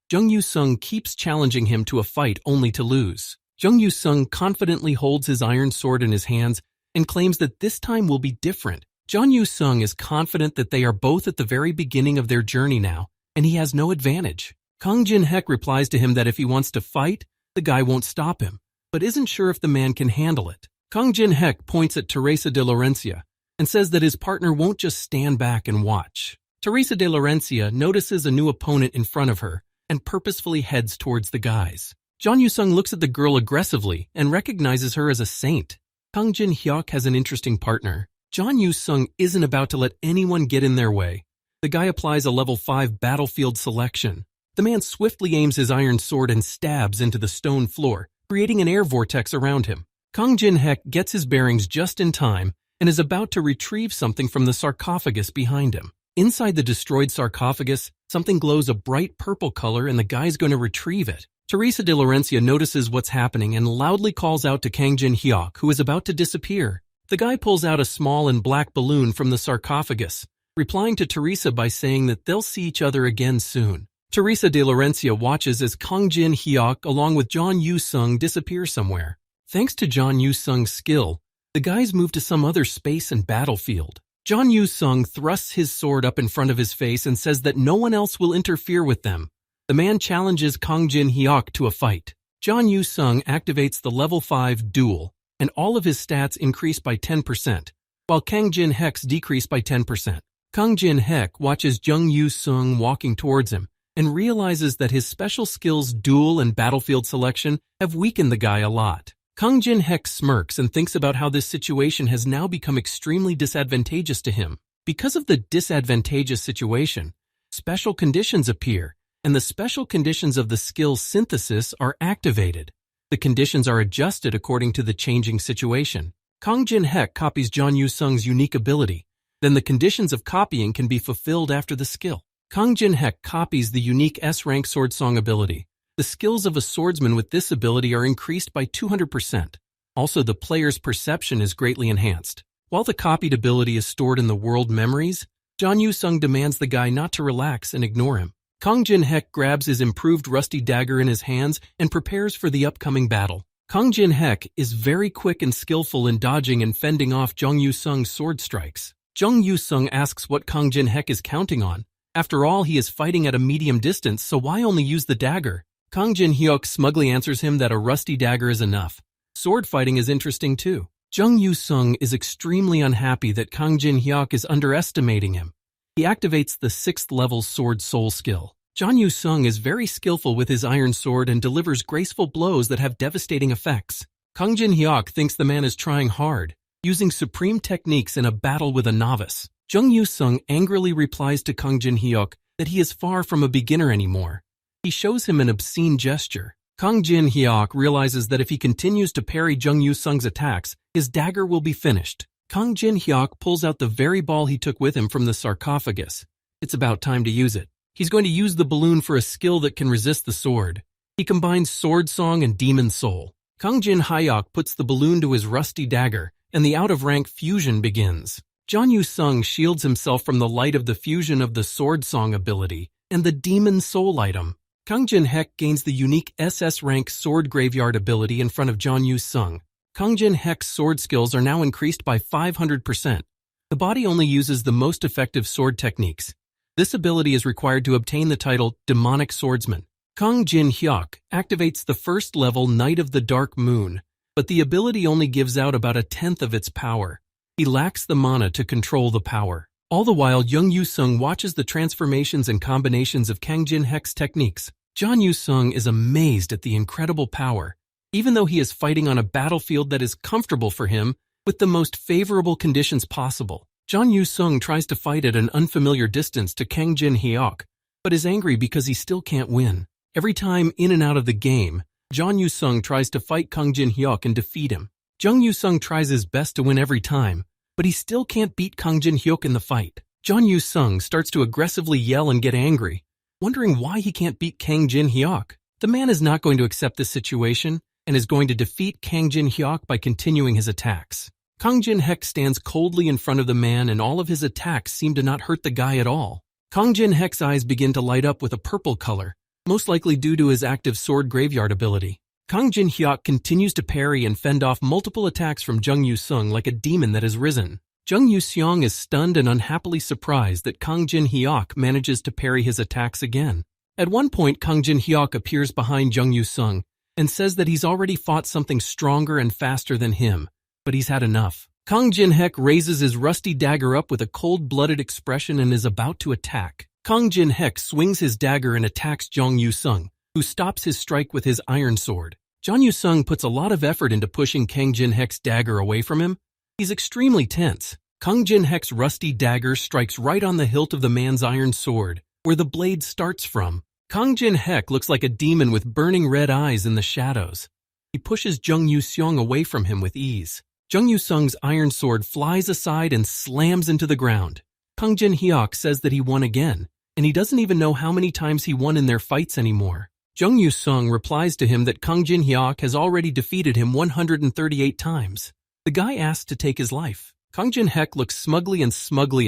A: Jung Yu-sung keeps challenging him to a fight only to lose. Jung Yu-sung confidently holds his iron sword in his hands and claims that this time will be different. Jung Yu-sung is confident that they are both at the very beginning of their journey now, and he has no advantage. Kang Jin-hek replies to him that if he wants to fight, the guy won't stop him, but isn't sure if the man can handle it. Kang Jin-hek points at Teresa de Laurencia and says that his partner won't just stand back and watch. Teresa de Laurencia notices a new opponent in front of her and purposefully heads towards the guys. Jong Yu-sung looks at the girl aggressively and recognizes her as a saint. Kang Jin-hyuk has an interesting partner. Jong Yu-sung isn't about to let anyone get in their way. The guy applies a level 5 battlefield selection. The man swiftly aims his iron sword and stabs into the stone floor, creating an air vortex around him. Kang Jin-hek gets his bearings just in time and is about to retrieve something from the sarcophagus behind him. Inside the destroyed sarcophagus, something glows a bright purple color and the guy's going to retrieve it. Teresa de Laurencia notices what's happening and loudly calls out to Kang Jin-hyuk, who is about to disappear. The guy pulls out a small and black balloon from the sarcophagus, replying to Teresa by saying that they'll see each other again soon. Teresa de Laurencia watches as Kang Jin-hyuk along with Jong Yu-sung disappear somewhere. Thanks to Jong Yu-sung's skill, the guys move to some other space and battlefield. Jong Yu-sung thrusts his sword up in front of his face and says that no one else will interfere with them. The man challenges Kang Jin-hyuk to a fight. Jong Yu-sung activates the level 5 duel, and all of his stats increase by 10%, while Kang Jin-hek's decrease by 10%. Kang Jin-hek watches Jong Yu-sung walking towards him and realizes that his special skills duel and battlefield selection have weakened the guy a lot. Kang Jin-hek smirks and thinks about how this situation has now become extremely disadvantageous to him. Because of the disadvantageous situation, special conditions appear, and the special conditions of the skill synthesis are activated. The conditions are adjusted according to the changing situation. Kang Jin-hek copies Jong Yu-sung's unique ability. Then the conditions of copying can be fulfilled after the skill. Kang Jin-hek copies the unique S-rank sword song ability. The skills of a swordsman with this ability are increased by 200%. Also, the player's perception is greatly enhanced. While the copied ability is stored in the world memories, Jong Yu-sung demands the guy not to relax and ignore him. Kang Jin-hek grabs his improved rusty dagger in his hands and prepares for the upcoming battle. Kang Jin-hek is very quick and skillful in dodging and fending off Jong Yu-sung's sword strikes. Jong Yu-sung asks what Kang Jin-hek is counting on. After all, he is fighting at a medium distance, so why only use the dagger? Kang Jin-hyuk smugly answers him that a rusty dagger is enough. Sword fighting is interesting too. Jong Yu-sung is extremely unhappy that Kang Jin-hyuk is underestimating him. He activates the 6th level sword soul skill. Jong Yu-sung is very skillful with his iron sword and delivers graceful blows that have devastating effects. Kang Jin-hyuk thinks the man is trying hard, using supreme techniques in a battle with a novice. Jong Yu-sung angrily replies to Kang Jin-hyuk that he is far from a beginner anymore. He shows him an obscene gesture. Kang Jin-hyuk realizes that if he continues to parry Jong Yu-sung's attacks, his dagger will be finished. Kang Jin-hyuk pulls out the very ball he took with him from the sarcophagus. It's about time to use it. He's going to use the balloon for a skill that can resist the sword. He combines Sword Song and Demon Soul. Kang Jin-hyuk puts the balloon to his rusty dagger, and the out-of-rank fusion begins. Jong Yu-sung shields himself from the light of the fusion of the Sword Song ability and the Demon Soul item. Kang Jin-hek gains the unique SS rank Sword Graveyard ability in front of Jong Yu-sung. Kang Jin-hek's sword skills are now increased by 500%. The body only uses the most effective sword techniques. This ability is required to obtain the title Demonic Swordsman. Kang Jin Hyuk activates the first level Knight of the Dark Moon, but the ability only gives out about 1/10 of its power. He lacks the mana to control the power. All the while, Jung Yu-sung watches the transformations and combinations of Kang Jin Hyuk's techniques. John Yu-sung is amazed at the incredible power. Even though he is fighting on a battlefield that is comfortable for him, with the most favorable conditions possible, John Yu-sung tries to fight at an unfamiliar distance to Kang Jin Hyuk, but is angry because he still can't win. Every time in and out of the game, John Yu-sung tries to fight Kang Jin Hyuk and defeat him. Jung Yu-sung tries his best to win every time, but he still can't beat Kang Jin Hyuk in the fight. John Yu-sung starts to aggressively yell and get angry, wondering why he can't beat Kang Jin Hyuk. The man is not going to accept this situation and is going to defeat Kang Jin Hyuk by continuing his attacks. Kang Jin Hyuk stands coldly in front of the man, and all of his attacks seem to not hurt the guy at all. Kang Jin Hyuk's eyes begin to light up with a purple color, most likely due to his active sword graveyard ability. Kang Jin Hyuk continues to parry and fend off multiple attacks from Jung Yu-sung like a demon that has risen. Jung Yu-sung is stunned and unhappily surprised that Kang Jin Hyuk manages to parry his attacks again. At one point, Kang Jin Hyuk appears behind Jung Yu-sung and says that he's already fought something stronger and faster than him, but he's had enough. Kang Jin Hyuk raises his rusty dagger up with a cold-blooded expression and is about to attack. Kang Jin Hyuk swings his dagger and attacks Jung Yu-sung, who stops his strike with his iron sword. Jung Yu-sung puts a lot of effort into pushing Kang Jin Hyuk's dagger away from him. He's extremely tense. Kang Jin Hyuk's rusty dagger strikes right on the hilt of the man's iron sword, where the blade starts from. Kang Jin Hyuk looks like a demon with burning red eyes in the shadows. He pushes Jung Yu-sung away from him with ease. Jung Yu-sung's iron sword flies aside and slams into the ground. Kang Jin Hyuk says that he won again, and he doesn't even know how many times he won in their fights anymore. Jung Yu-sung replies to him that Kang Jin Hyuk has already defeated him 138 times. The guy asks to take his life. Kang Jin Hyuk looks smugly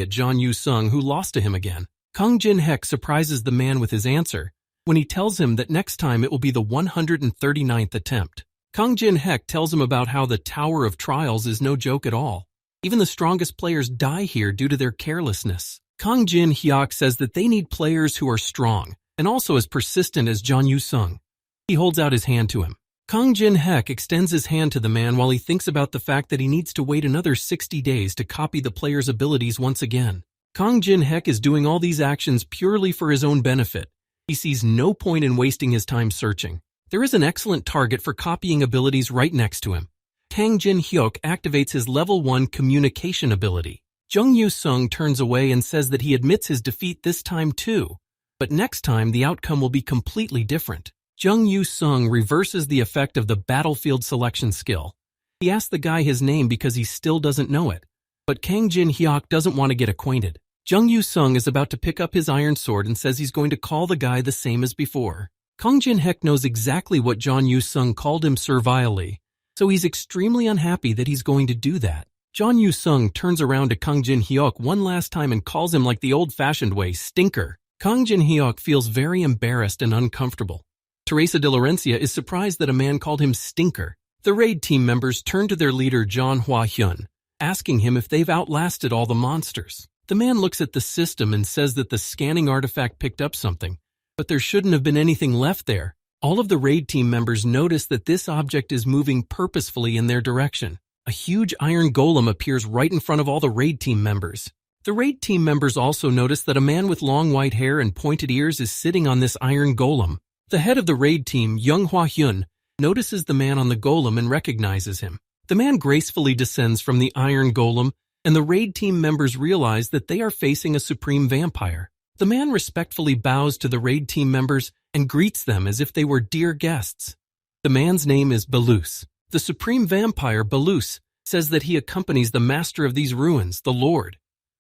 A: at Jung Yu-sung, who lost to him again. Kang Jin Hyuk surprises the man with his answer when he tells him that next time it will be the 139th attempt. Kang Jin Hyuk tells him about how the Tower of Trials is no joke at all. Even the strongest players die here due to their carelessness. Kang Jin Hyuk says that they need players who are strong and also as persistent as Jung Yu-sung. He holds out his hand to him. Kang Jin Hyuk extends his hand to the man while he thinks about the fact that he needs to wait another 60 days to copy the player's abilities once again. Kang Jin Hyuk is doing all these actions purely for his own benefit. He sees no point in wasting his time searching. There is an excellent target for copying abilities right next to him. Kang Jin Hyuk activates his level 1 communication ability. Jung Yu-sung turns away and says that he admits his defeat this time too, but next time the outcome will be completely different. Jung Yu-sung reverses the effect of the battlefield selection skill. He asks the guy his name because he still doesn't know it, but Kang Jin Hyuk doesn't want to get acquainted. Jung Yu-sung is about to pick up his iron sword and says he's going to call the guy the same as before. Kang Jin Hyuk knows exactly what Jung Yu-sung called him servilely, so he's extremely unhappy that he's going to do that. Jung Yu-sung turns around to Kang Jin Hyuk one last time and calls him like the old-fashioned way, stinker. Kang Jin Hyuk feels very embarrassed and uncomfortable. Teresa de Laurencia is surprised that a man called him stinker. The raid team members turn to their leader John Hwa Hyun, asking him if they've outlasted all the monsters. The man looks at the system and says that the scanning artifact picked up something, but there shouldn't have been anything left there. All of the raid team members notice that this object is moving purposefully in their direction. A huge iron golem appears right in front of all the raid team members. The raid team members also notice that a man with long white hair and pointed ears is sitting on this iron golem. The head of the raid team, Young Hwa Hyun, notices the man on the golem and recognizes him. The man gracefully descends from the iron golem, and the raid team members realize that they are facing a supreme vampire. The man respectfully bows to the raid team members and greets them as if they were dear guests. The man's name is Belus. The supreme vampire, Belus, says that he accompanies the master of these ruins, the Lord.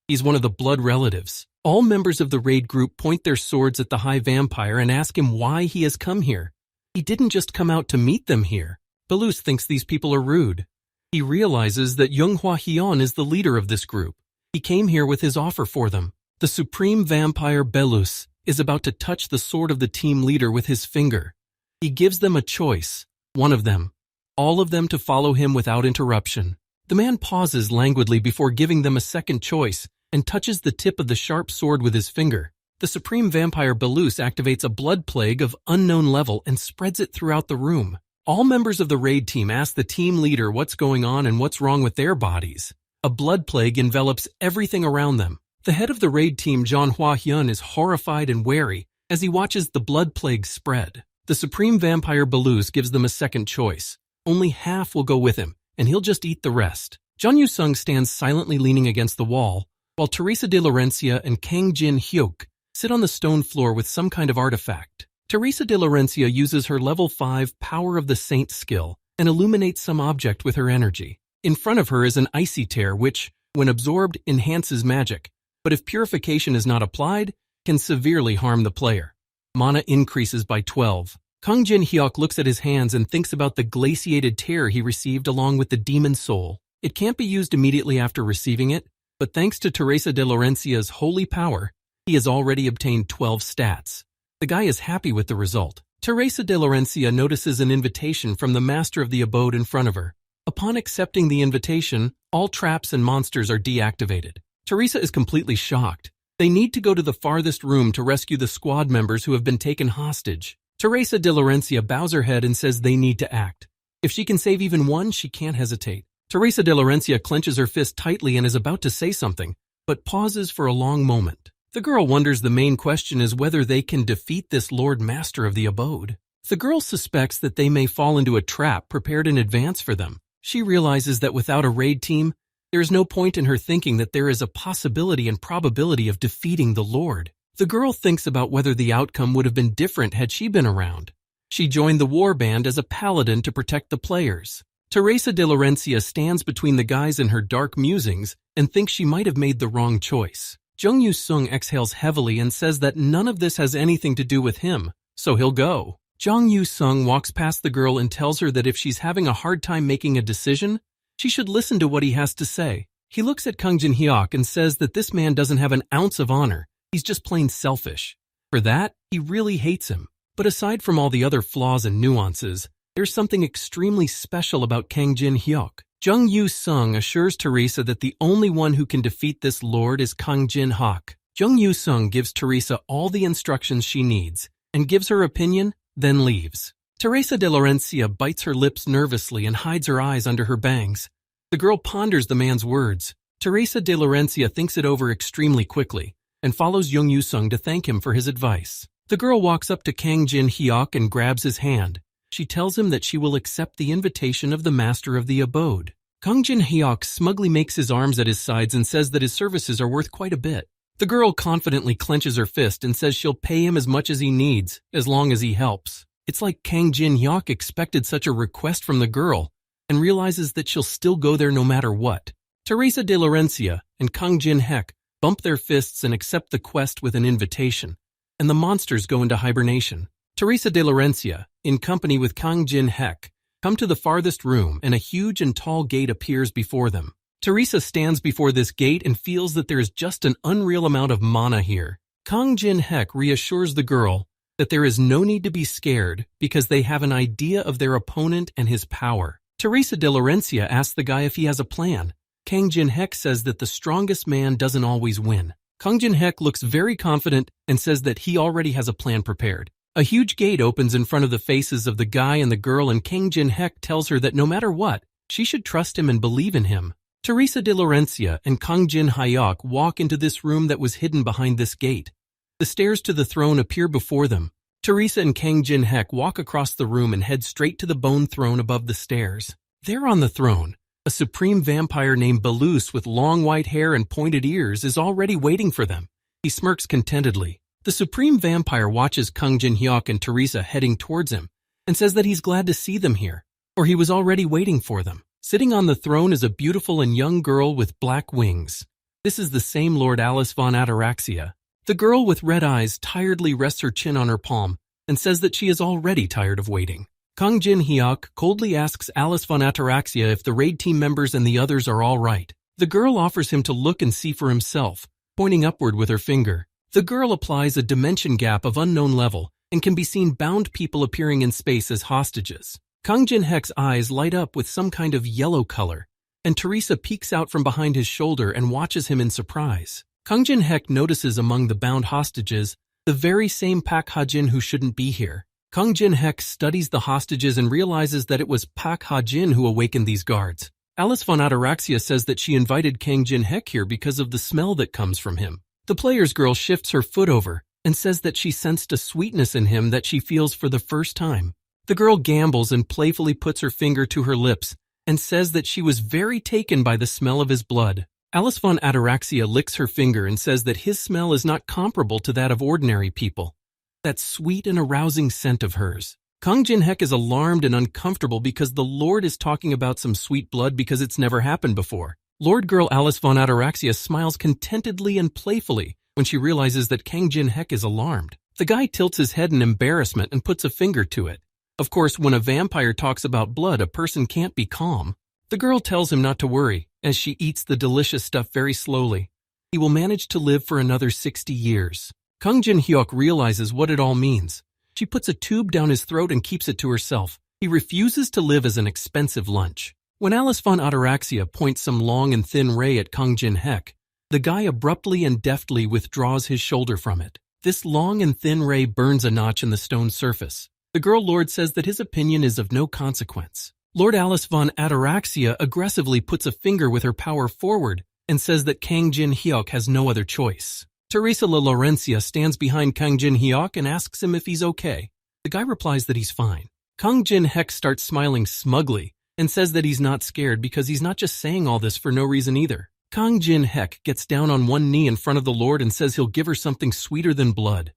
A: He's one of the blood relatives. All members of the raid group point their swords at the high vampire and ask him why he has come here. He didn't just come out to meet them here. Belus thinks these people are rude. He realizes that Young Hwa Hyun is the leader of this group. He came here with his offer for them. The supreme vampire Belus is about to touch the sword of the team leader with his finger. He gives them a choice, one of them, all of them to follow him without interruption. The man pauses languidly before giving them a second choice and touches the tip of the sharp sword with his finger. The supreme vampire Belus activates a blood plague of unknown level and spreads it throughout the room. All members of the raid team ask the team leader what's going on and what's wrong with their bodies. A blood plague envelops everything around them. The head of the raid team, John Hua Hyun, is horrified and wary as he watches the blood plague spread. The supreme vampire Belus gives them a second choice. Only half will go with him, and he'll just eat the rest. Jung Yu-sung stands silently leaning against the wall, while Teresa de Laurencia and Kang Jin-hyuk sit on the stone floor with some kind of artifact. Teresa de Laurencia uses her level 5 Power of the Saint skill and illuminates some object with her energy. In front of her is an icy tear which, when absorbed, enhances magic, but if purification is not applied, can severely harm the player. Mana increases by 12. Kang Jin-hyuk looks at his hands and thinks about the glaciated tear he received along with the demon soul. It can't be used immediately after receiving it, but thanks to Teresa de Laurencia's holy power, he has already obtained 12 stats. The guy is happy with the result. Teresa de Laurencia notices an invitation from the master of the abode in front of her. Upon accepting the invitation, all traps and monsters are deactivated. Teresa is completely shocked. They need to go to the farthest room to rescue the squad members who have been taken hostage. Teresa de Laurencia bows her head and says they need to act. If she can save even one, she can't hesitate. Teresa de Laurencia clenches her fist tightly and is about to say something, but pauses for a long moment. The girl wonders the main question is whether they can defeat this Lord Master of the abode. The girl suspects that they may fall into a trap prepared in advance for them. She realizes that without a raid team, there is no point in her thinking that there is a possibility and probability of defeating the Lord. The girl thinks about whether the outcome would have been different had she been around. She joined the war band as a paladin to protect the players. Teresa de Laurencia stands between the guys in her dark musings and thinks she might have made the wrong choice. Jung Yu-sung exhales heavily and says that none of this has anything to do with him, so he'll go. Jung Yu-sung walks past the girl and tells her that if she's having a hard time making a decision, she should listen to what he has to say. He looks at Kang Jin-hyuk and says that this man doesn't have an ounce of honor. He's just plain selfish. For that, he really hates him. But aside from all the other flaws and nuances, there's something extremely special about Kang Jin-hyuk. Jung Yu-sung assures Teresa that the only one who can defeat this lord is Kang Jin-hyuk. Jung Yu-sung gives Teresa all the instructions she needs and gives her opinion, then leaves. Teresa de Laurencia bites her lips nervously and hides her eyes under her bangs. The girl ponders the man's words. Teresa de Laurencia thinks it over extremely quickly and follows Jung Yu-sung to thank him for his advice. The girl walks up to Kang Jin-hyuk and grabs his hand. She tells him that she will accept the invitation of the master of the abode. Kang Jin-hyuk smugly makes his arms at his sides and says that his services are worth quite a bit. The girl confidently clenches her fist and says she'll pay him as much as he needs, as long as he helps. It's like Kang Jin-hyuk expected such a request from the girl and realizes that she'll still go there no matter what. Teresa de Laurencia and Kang Jin-hyuk bump their fists and accept the quest with an invitation, and the monsters go into hibernation. Teresa de Laurencia, in company with Kang Jin-hyuk, come to the farthest room and a huge and tall gate appears before them. Teresa stands before this gate and feels that there is just an unreal amount of mana here. Kang Jin-hyuk reassures the girl that there is no need to be scared because they have an idea of their opponent and his power. Teresa de Laurencia asks the guy if he has a plan. Kang Jin-hyuk says that the strongest man doesn't always win. Kang Jin-hyuk looks very confident and says that he already has a plan prepared. A huge gate opens in front of the faces of the guy and the girl, and Kang Jin-hyuk tells her that no matter what, she should trust him and believe in him. Teresa de Laurencia and Kang Jin-hyuk walk into this room that was hidden behind this gate. The stairs to the throne appear before them. Teresa and Kang Jin-hyuk walk across the room and head straight to the bone throne above the stairs. There on the throne, a supreme vampire named Belus with long white hair and pointed ears is already waiting for them. He smirks contentedly. The supreme vampire watches Kang Jin-hyuk and Teresa heading towards him and says that he's glad to see them here, or he was already waiting for them. Sitting on the throne is a beautiful and young girl with black wings. This is the same Lord Alice von Ataraxia. The girl with red eyes tiredly rests her chin on her palm and says that she is already tired of waiting. Kang Jin-hyuk coldly asks Alice von Ataraxia if the raid team members and the others are all right. The girl offers him to look and see for himself, pointing upward with her finger. The girl applies a dimension gap of unknown level and can be seen bound people appearing in space as hostages. Kang Jin-hyuk's eyes light up with some kind of yellow color, and Teresa peeks out from behind his shoulder and watches him in surprise. Kang Jin-hek notices among the bound hostages the very same Pak Ha-jin who shouldn't be here. Kang Jin-hek studies the hostages and realizes that it was Pak Ha-jin who awakened these guards. Alice von Ataraxia says that she invited Kang Jin-hek here because of the smell that comes from him. The player's girl shifts her foot over and says that she sensed a sweetness in him that she feels for the first time. The girl gambles and playfully puts her finger to her lips and says that she was very taken by the smell of his blood. Alice von Ataraxia licks her finger and says that his smell is not comparable to that of ordinary people. That sweet and arousing scent of hers. Kang Jin-hek is alarmed and uncomfortable because the Lord is talking about some sweet blood because it's never happened before. Lord girl Alice von Ataraxia smiles contentedly and playfully when she realizes that Kang Jin-hek is alarmed. The guy tilts his head in embarrassment and puts a finger to it. Of course, when a vampire talks about blood, a person can't be calm. The girl tells him not to worry as she eats the delicious stuff very slowly. He will manage to live for another 60 years. Kang Jin-hyuk realizes what it all means. She puts a tube down his throat and keeps it to herself. He refuses to live as an expensive lunch. When Alice von Ataraxia points some long and thin ray at Kang Jin-hek, the guy abruptly and deftly withdraws his shoulder from it. This long and thin ray burns a notch in the stone surface. The girl lord says that his opinion is of no consequence. Lord Alice von Ataraxia aggressively puts a finger with her power forward and says that Kang Jin-hyuk has no other choice. Teresa La Laurencia stands behind Kang Jin-hyuk and asks him if he's okay. The guy replies that he's fine. Kang Jin-hek starts smiling smugly and says that he's not scared because he's not just saying all this for no reason either. Kang Jin-hek gets down on one knee in front of the Lord and says he'll give her something sweeter than blood.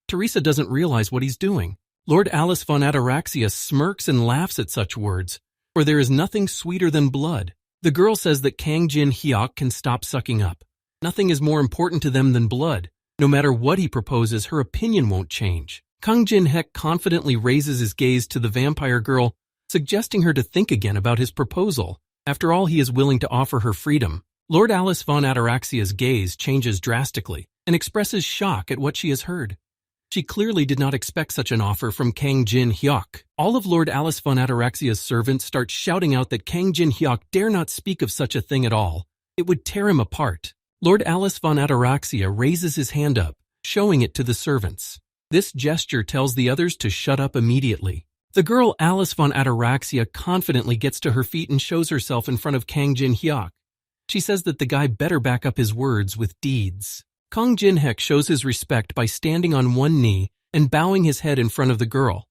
A: Teresa doesn't realize what he's doing. Lord Alice von Ataraxia smirks and laughs at such words, for there is nothing sweeter than blood. The girl says that Kang Jin-hyuk can stop sucking up. Nothing is more important to them than blood. No matter what he proposes, her opinion won't change. Kang Jin-hek confidently raises his gaze to the vampire girl, suggesting her to think again about his proposal. After all, he is willing to offer her freedom. Lord Alice von Ataraxia's gaze changes drastically and expresses shock at what she has heard. She clearly did not expect such an offer from Kang Jin-hyuk. All of Lord Alice von Ataraxia's servants start shouting out that Kang Jin-hyuk dare not speak of such a thing at all. It would tear him apart. Lord Alice von Ataraxia raises his hand up, showing it to the servants. This gesture tells the others to shut up immediately. The girl Alice von Ataraxia confidently gets to her feet and shows herself in front of Kang Jin-hyuk. She says that the guy better back up his words with deeds. Kang Jin-hek shows his respect by standing on one knee and bowing his head in front of the girl.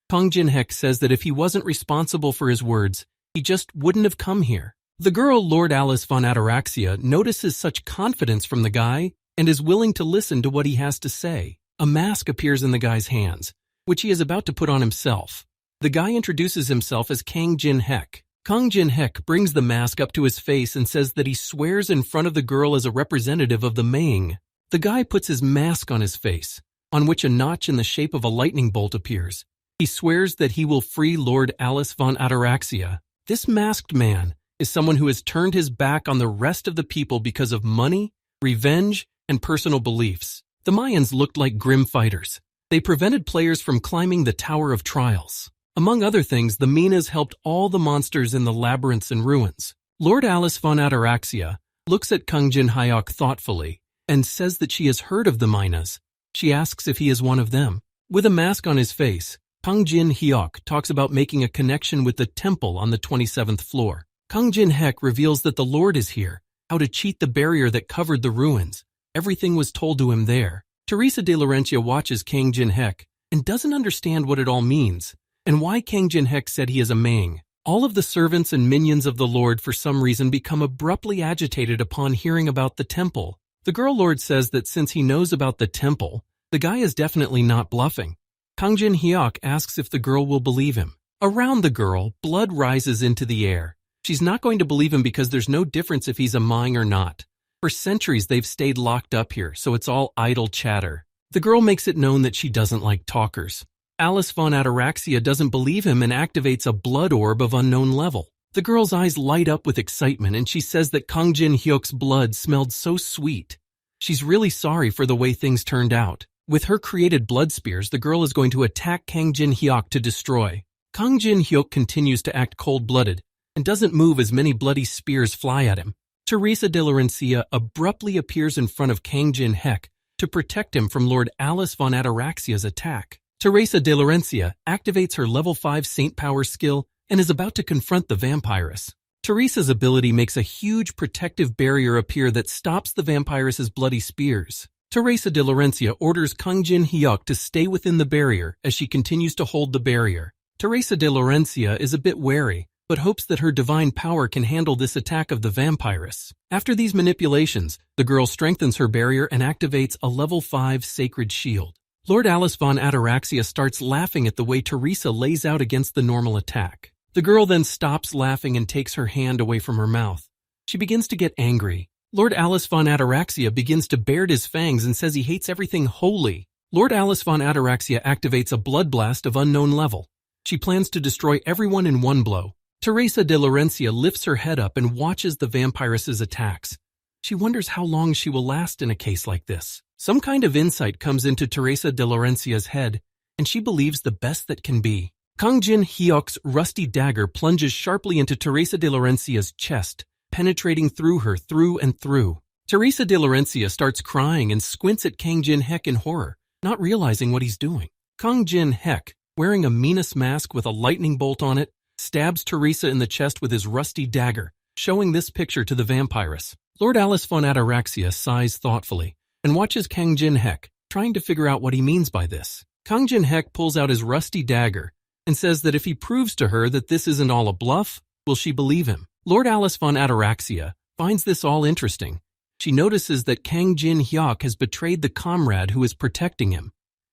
A: Kang Jin-hek says that if he wasn't responsible for his words, he just wouldn't have come here. The girl Lord Alice von Ataraxia notices such confidence from the guy and is willing to listen to what he has to say. A mask appears in the guy's hands, which he is about to put on himself. The guy introduces himself as Kang Jin-hek. Kang Jin-hek brings the mask up to his face and says that he swears in front of the girl as a representative of the Manga. The guy puts his mask on his face, on which a notch in the shape of a lightning bolt appears. He swears that he will free Lord Alice von Ataraxia. This masked man is someone who has turned his back on the rest of the people because of money, revenge, and personal beliefs. The Mayans looked like grim fighters. They prevented players from climbing the Tower of Trials. Among other things, the Minas helped all the monsters in the labyrinths and ruins. Lord Alice von Ataraxia looks at Kang Jin-hyuk thoughtfully and says that she has heard of the Minas. She asks if he is one of them. With a mask on his face, Kang Jin-hyuk talks about making a connection with the temple on the 27th floor. Kang Jin-hek reveals that the Lord is here, how to cheat the barrier that covered the ruins. Everything was told to him there. Teresa de Laurentia watches Kang Jin-hek and doesn't understand what it all means, and why Kang Jin-hek said he is a Manga. All of the servants and minions of the Lord for some reason become abruptly agitated upon hearing about the temple. The girl lord says that since he knows about the temple, the guy is definitely not bluffing. Kang Jin-hyuk asks if the girl will believe him. Around the girl, blood rises into the air. She's not going to believe him because there's no difference if he's a Manga or not. For centuries they've stayed locked up here, so it's all idle chatter. The girl makes it known that she doesn't like talkers. Alice von Ataraxia doesn't believe him and activates a blood orb of unknown level. The girl's eyes light up with excitement and she says that Kang Jin-hyuk's blood smelled so sweet. She's really sorry for the way things turned out. With her created blood spears, the girl is going to attack Kang Jin-hyuk to destroy. Kang Jin-hyuk continues to act cold-blooded, and doesn't move as many bloody spears fly at him. Teresa de Laurencia abruptly appears in front of Kang Jin-hek to protect him from Lord Alice von Ataraxia's attack. Teresa de Laurencia activates her level 5 Saint Power skill and is about to confront the vampiress. Teresa's ability makes a huge protective barrier appear that stops the vampiress's bloody spears. Teresa de Laurencia orders Kang Jin-hyuk to stay within the barrier as she continues to hold the barrier. Teresa de Laurencia is a bit wary, but hopes that her divine power can handle this attack of the vampiress. After these manipulations, the girl strengthens her barrier and activates a level 5 sacred shield. Lord Alice von Ataraxia starts laughing at the way Teresa lays out against the normal attack. The girl then stops laughing and takes her hand away from her mouth. She begins to get angry. Lord Alice von Ataraxia begins to bare his fangs and says he hates everything holy. Lord Alice von Ataraxia activates a blood blast of unknown level. She plans to destroy everyone in one blow. Teresa de Laurencia lifts her head up and watches the vampiress's attacks. She wonders how long she will last in a case like this. Some kind of insight comes into Teresa de Laurencia's head, and she believes the best that can be. Kang Jin-hyuk's rusty dagger plunges sharply into Teresa de Laurencia's chest, penetrating through her through and through. Teresa de Laurencia starts crying and squints at Kang Jin-hek in horror, not realizing what he's doing. Kang Jin-hek, wearing a Minos mask with a lightning bolt on it, stabs Teresa in the chest with his rusty dagger, showing this picture to the vampiress. Lord Alice von Ataraxia sighs thoughtfully and watches Kang Jin-hek, trying to figure out what he means by this. Kang Jin-hek pulls out his rusty dagger and says that if he proves to her that this isn't all a bluff, will she believe him? Lord Alice von Ataraxia finds this all interesting. She notices that Kang Jin-hyuk has betrayed the comrade who is protecting him.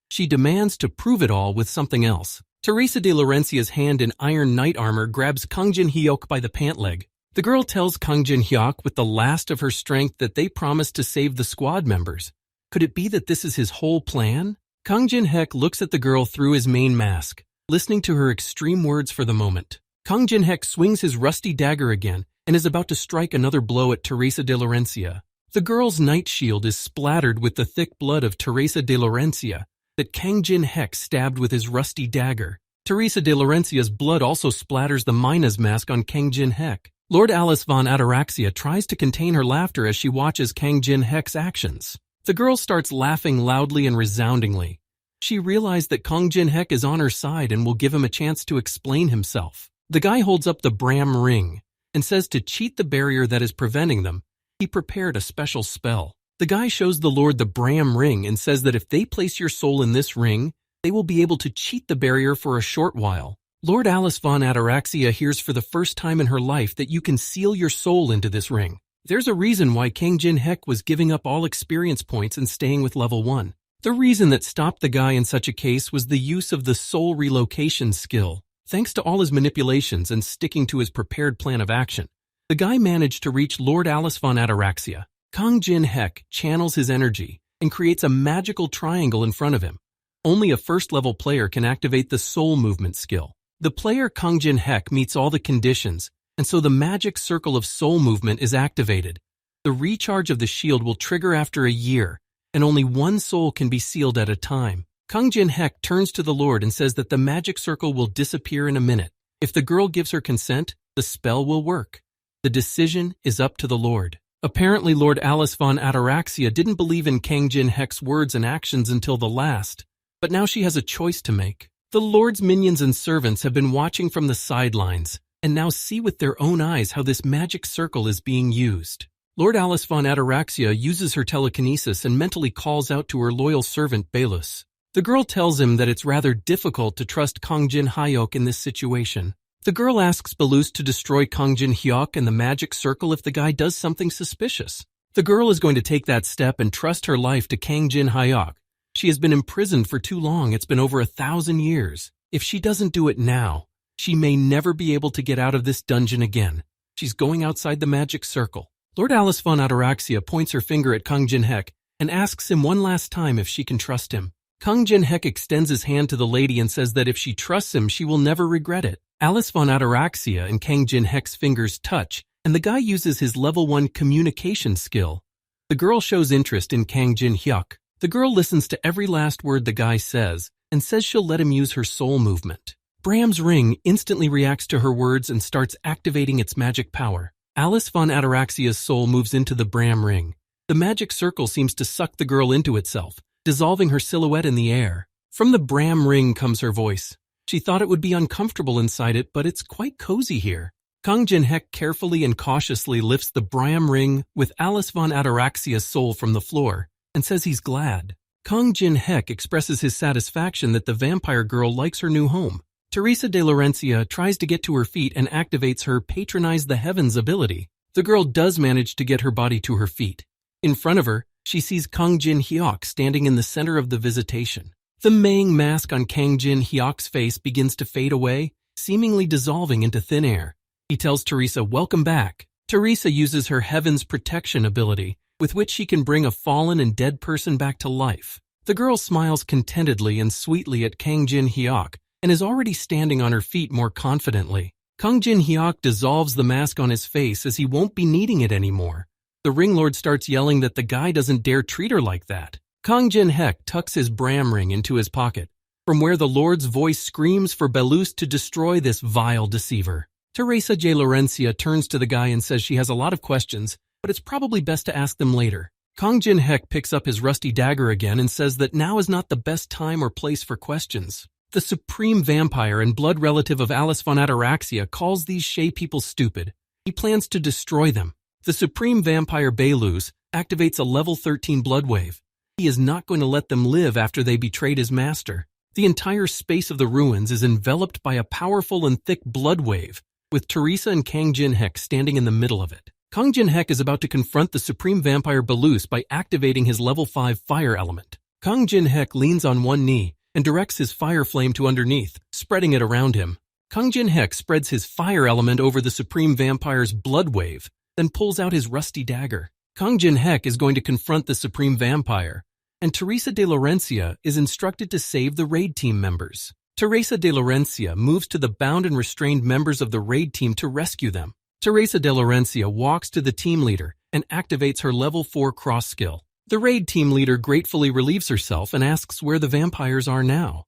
A: She demands to prove it all with something else. Teresa de Laurencia's hand in iron knight armor grabs Kang Jin-hyuk by the pant leg. The girl tells Kang Jin-hyuk with the last of her strength that they promised to save the squad members. Could it be that this is his whole plan? Kang Jin-hek looks at the girl through his main mask, listening to her extreme words for the moment. Kang Jin-hek swings his rusty dagger again and is about to strike another blow at Teresa de Laurencia. The girl's knight shield is splattered with the thick blood of Teresa de Laurencia that Kang Jin-hek stabbed with his rusty dagger. Teresa de Laurencia's blood also splatters the Mina's mask on Kang Jin-hek. Lord Alice von Ataraxia tries to contain her laughter as she watches Kang Jin-hek's actions. The girl starts laughing loudly and resoundingly. She realized that Kang Jin-hek is on her side and will give him a chance to explain himself. The guy holds up the Bram ring and says to cheat the barrier that is preventing them, he prepared a special spell. The guy shows the Lord the Bram ring and says that if they place your soul in this ring, they will be able to cheat the barrier for a short while. Lord Alice von Ataraxia hears for the first time in her life that you can seal your soul into this ring. There's a reason why Kang Jin-hek was giving up all experience points and staying with level 1. The reason that stopped the guy in such a case was the use of the soul relocation skill. Thanks to all his manipulations and sticking to his prepared plan of action, the guy managed to reach Lord Alice von Ataraxia. Kang Jin-hek channels his energy and creates a magical triangle in front of him. Only a first-level player can activate the soul movement skill. The player Kang Jin-hek meets all the conditions, and so the magic circle of soul movement is activated. The recharge of the shield will trigger after a year, and only one soul can be sealed at a time. Kang Jin-hek turns to the Lord and says that the magic circle will disappear in a minute. If the girl gives her consent, the spell will work. The decision is up to the Lord. Apparently, Lord Alice von Ataraxia didn't believe in Kang Jin-hek's words and actions until the last, but now she has a choice to make. The Lord's minions and servants have been watching from the sidelines and now see with their own eyes how this magic circle is being used. Lord Alice von Ataraxia uses her telekinesis and mentally calls out to her loyal servant Belus. The girl tells him that it's rather difficult to trust Kang Jin-hyuk in this situation. The girl asks Belus to destroy Kang Jin-hyuk and the magic circle if the guy does something suspicious. The girl is going to take that step and trust her life to Kang Jin-hyuk. She has been imprisoned for too long. It's been over 1,000 years. If she doesn't do it now, she may never be able to get out of this dungeon again. She's going outside the magic circle. Lord Alice von Ataraxia points her finger at Kang Jin-hek and asks him one last time if she can trust him. Kang Jin-hek extends his hand to the lady and says that if she trusts him, she will never regret it. Alice von Ataraxia and Kang Jin-hek's fingers touch, and the guy uses his level 1 communication skill. The girl shows interest in Kang Jin-hyuk. The girl listens to every last word the guy says and says she'll let him use her soul movement. Bram's ring instantly reacts to her words and starts activating its magic power. Alice von Ataraxia's soul moves into the Bram ring. The magic circle seems to suck the girl into itself, dissolving her silhouette in the air. From the Bram ring comes her voice. She thought it would be uncomfortable inside it, but it's quite cozy here. Kang Jin-hek carefully and cautiously lifts the Bram ring with Alice von Ataraxia's soul from the floor and says he's glad. Kang Jin-hek expresses his satisfaction that the vampire girl likes her new home. Teresa de Laurencia tries to get to her feet and activates her Patronize the Heavens ability. The girl does manage to get her body to her feet. In front of her, she sees Kang Jin-hyuk standing in the center of the visitation. The Mang mask on Kang Jin-hyuk's face begins to fade away, seemingly dissolving into thin air. He tells Teresa, "Welcome back." Teresa uses her Heaven's Protection ability, with which she can bring a fallen and dead person back to life. The girl smiles contentedly and sweetly at Kang Jin-hyuk and is already standing on her feet more confidently. Kang Jin-hyuk dissolves the mask on his face as he won't be needing it anymore. The ring lord starts yelling that the guy doesn't dare treat her like that. Kang Jin-hek tucks his Bram ring into his pocket, from where the lord's voice screams for Belus to destroy this vile deceiver. Teresa de Laurencia turns to the guy and says she has a lot of questions, but it's probably best to ask them later. Kang Jin-hek picks up his rusty dagger again and says that now is not the best time or place for questions. The supreme vampire and blood relative of Alice von Ataraxia calls these Shay people stupid. He plans to destroy them. The supreme vampire Belus activates a level 13 blood wave. He is not going to let them live after they betrayed his master. The entire space of the ruins is enveloped by a powerful and thick blood wave, with Teresa and Kang Jin-hek standing in the middle of it. Kang Jin-hek is about to confront the supreme vampire Belus by activating his level 5 fire element. Kang Jin-hek leans on one knee and directs his fire flame to underneath, spreading it around him. Kang Jin-hek spreads his fire element over the supreme vampire's blood wave, then pulls out his rusty dagger. Kang Jin-hek is going to confront the supreme vampire, and Teresa de Laurencia is instructed to save the raid team members. Teresa de Laurencia moves to the bound and restrained members of the raid team to rescue them. Teresa de Laurencia walks to the team leader and activates her level 4 cross skill. The raid team leader gratefully relieves herself and asks where the vampires are now.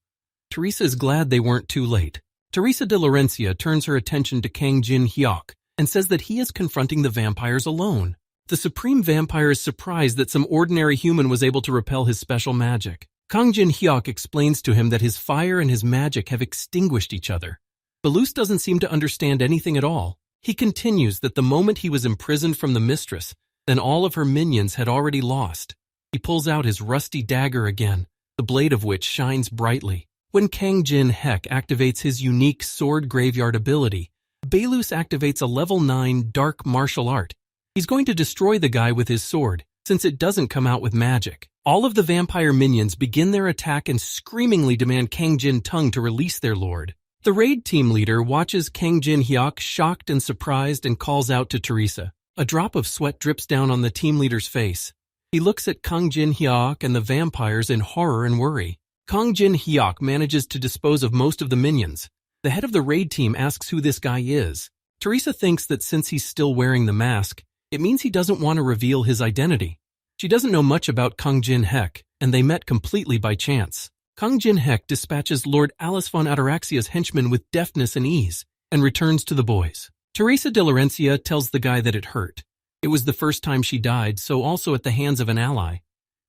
A: Teresa is glad they weren't too late. Teresa de Laurencia turns her attention to Kang Jin-hyuk and says that he is confronting the vampires alone. The supreme vampire is surprised that some ordinary human was able to repel his special magic. Kang Jin-hyuk explains to him that his fire and his magic have extinguished each other. Belus doesn't seem to understand anything at all. He continues that the moment he was imprisoned from the mistress, then all of her minions had already lost. He pulls out his rusty dagger again, the blade of which shines brightly. When Kang Jin-hek activates his unique sword graveyard ability, Belus activates a level 9 dark martial art. He's going to destroy the guy with his sword, since it doesn't come out with magic. All of the vampire minions begin their attack and screamingly demand Kang Jin-tung to release their lord. The raid team leader watches Kang Jin-hyuk shocked and surprised and calls out to Teresa. A drop of sweat drips down on the team leader's face. He looks at Kang Jin-hyuk and the vampires in horror and worry. Kang Jin-hyuk manages to dispose of most of the minions. The head of the raid team asks who this guy is. Teresa thinks that since he's still wearing the mask, it means he doesn't want to reveal his identity. She doesn't know much about Kang Jin-hek, and they met completely by chance. Kang Jin-hek dispatches Lord Alice von Ataraxia's henchmen with deftness and ease, and returns to the boys. Teresa de Laurencia tells the guy that it hurt. It was the first time she died, so also at the hands of an ally.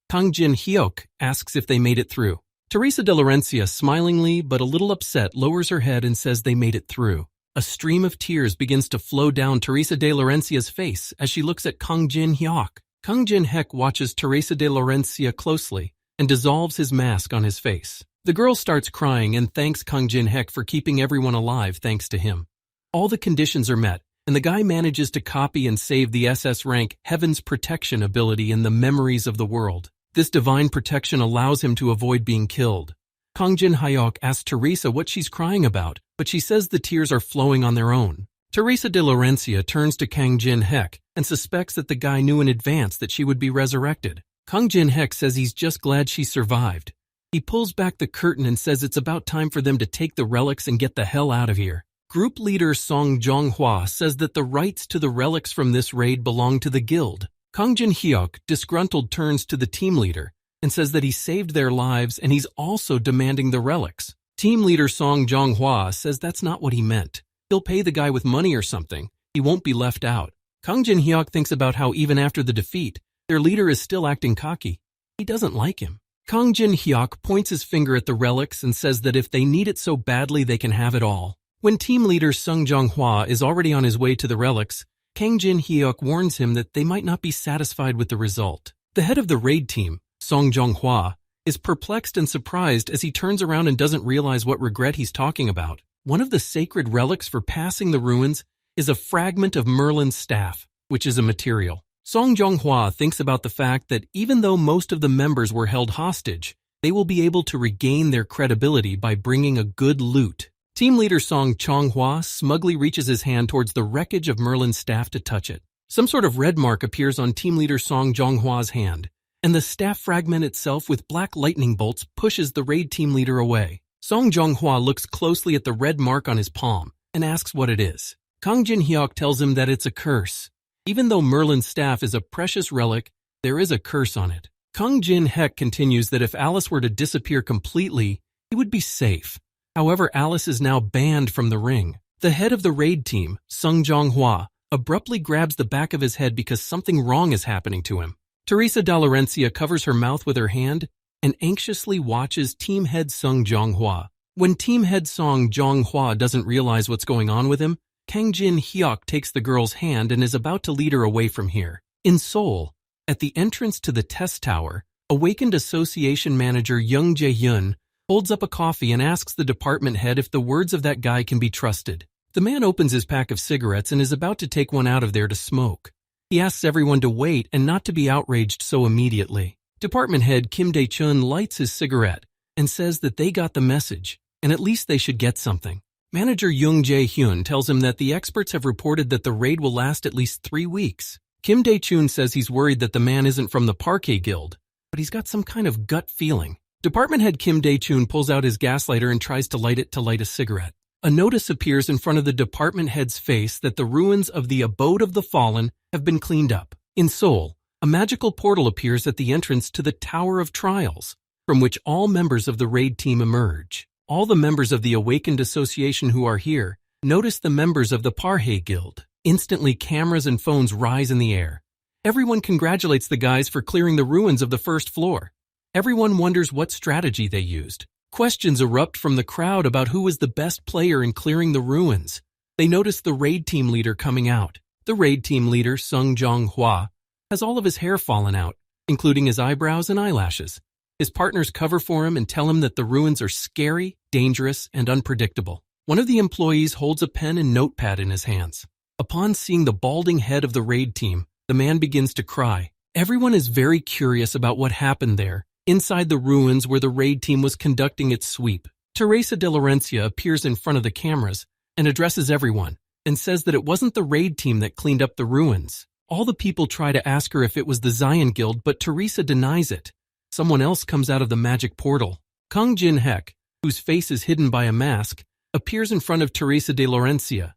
A: Kang Jin-hyuk asks if they made it through. Teresa de Laurencia, smilingly but a little upset, lowers her head and says they made it through. A stream of tears begins to flow down Teresa de Laurencia's face as she looks at Kang Jin-hyuk. Kang Jin-hek watches Teresa de Laurencia closely and dissolves his mask on his face. The girl starts crying and thanks Kang Jin-hek for keeping everyone alive thanks to him. All the conditions are met, and the guy manages to copy and save the SS rank Heaven's Protection ability in the memories of the world. This divine protection allows him to avoid being killed. Kang Jin-hyuk asks Teresa what she's crying about, but she says the tears are flowing on their own. Teresa de Laurencia turns to Kang Jin-hek and suspects that the guy knew in advance that she would be resurrected. Kang Jin-hek says he's just glad she survived. He pulls back the curtain and says it's about time for them to take the relics and get the hell out of here. Group leader Song Jonghwa says that the rights to the relics from this raid belong to the guild. Kang Jin-hyuk, disgruntled, turns to the team leader and says that he saved their lives and he's also demanding the relics. Team leader Song Jonghwa says that's not what he meant. He'll pay the guy with money or something. He won't be left out. Kang Jin-hyuk thinks about how even after the defeat, their leader is still acting cocky. He doesn't like him. Kang Jin-hyuk points his finger at the relics and says that if they need it so badly, they can have it all. When team leader Sung Jonghwa is already on his way to the relics, Kang Jin-hyuk warns him that they might not be satisfied with the result. The head of the raid team, Song Jonghwa, is perplexed and surprised as he turns around and doesn't realize what regret he's talking about. One of the sacred relics for passing the ruins is a fragment of Merlin's staff, which is a material. Song Jonghwa thinks about the fact that even though most of the members were held hostage, they will be able to regain their credibility by bringing a good loot. Team leader Song Chonghwa smugly reaches his hand towards the wreckage of Merlin's staff to touch it. Some sort of red mark appears on team leader Song Jonghwa's hand, and the staff fragment itself with black lightning bolts pushes the raid team leader away. Song Jonghwa looks closely at the red mark on his palm and asks what it is. Kang Jin-hyuk tells him that it's a curse. Even though Merlin's staff is a precious relic, there is a curse on it. Kang Jin-hyuk continues that if Alice were to disappear completely, he would be safe. However, Alice is now banned from the ring. The head of the raid team, Sung Jonghwa, abruptly grabs the back of his head because something wrong is happening to him. Teresa de Laurencia covers her mouth with her hand and anxiously watches team head Sung Jonghwa. When team head Song Jonghwa doesn't realize what's going on with him, Kang Jin-hyuk takes the girl's hand and is about to lead her away from here. In Seoul, at the entrance to the test tower, awakened association manager Young Jae-hyun holds up a coffee and asks the department head if the words of that guy can be trusted. The man opens his pack of cigarettes and is about to take one out of there to smoke. He asks everyone to wait and not to be outraged so immediately. Department head Kim Dae-chun lights his cigarette and says that they got the message, and at least they should get something. Manager Young Jae-hyun tells him that the experts have reported that the raid will last at least 3 weeks. Kim Dae-chun says he's worried that the man isn't from the Parquet Guild, but he's got some kind of gut feeling. Department head Kim Dae-chun pulls out his gas lighter and tries to light a cigarette. A notice appears in front of the department head's face that the ruins of the Abode of the Fallen have been cleaned up. In Seoul, a magical portal appears at the entrance to the Tower of Trials, from which all members of the raid team emerge. All the members of the Awakened Association who are here notice the members of the Parquet Guild. Instantly, cameras and phones rise in the air. Everyone congratulates the guys for clearing the ruins of the first floor. Everyone wonders what strategy they used. Questions erupt from the crowd about who was the best player in clearing the ruins. They notice the raid team leader coming out. The raid team leader, Sung Jonghwa, has all of his hair fallen out, including his eyebrows and eyelashes. His partners cover for him and tell him that the ruins are scary, dangerous, and unpredictable. One of the employees holds a pen and notepad in his hands. Upon seeing the balding head of the raid team, the man begins to cry. Everyone is very curious about what happened there, inside the ruins where the raid team was conducting its sweep. Teresa de Laurencia appears in front of the cameras and addresses everyone and says that it wasn't the raid team that cleaned up the ruins. All the people try to ask her if it was the Zion Guild, but Teresa denies it. Someone else comes out of the magic portal. Kang Jin-hyuk, whose face is hidden by a mask, appears in front of Teresa de Laurencia.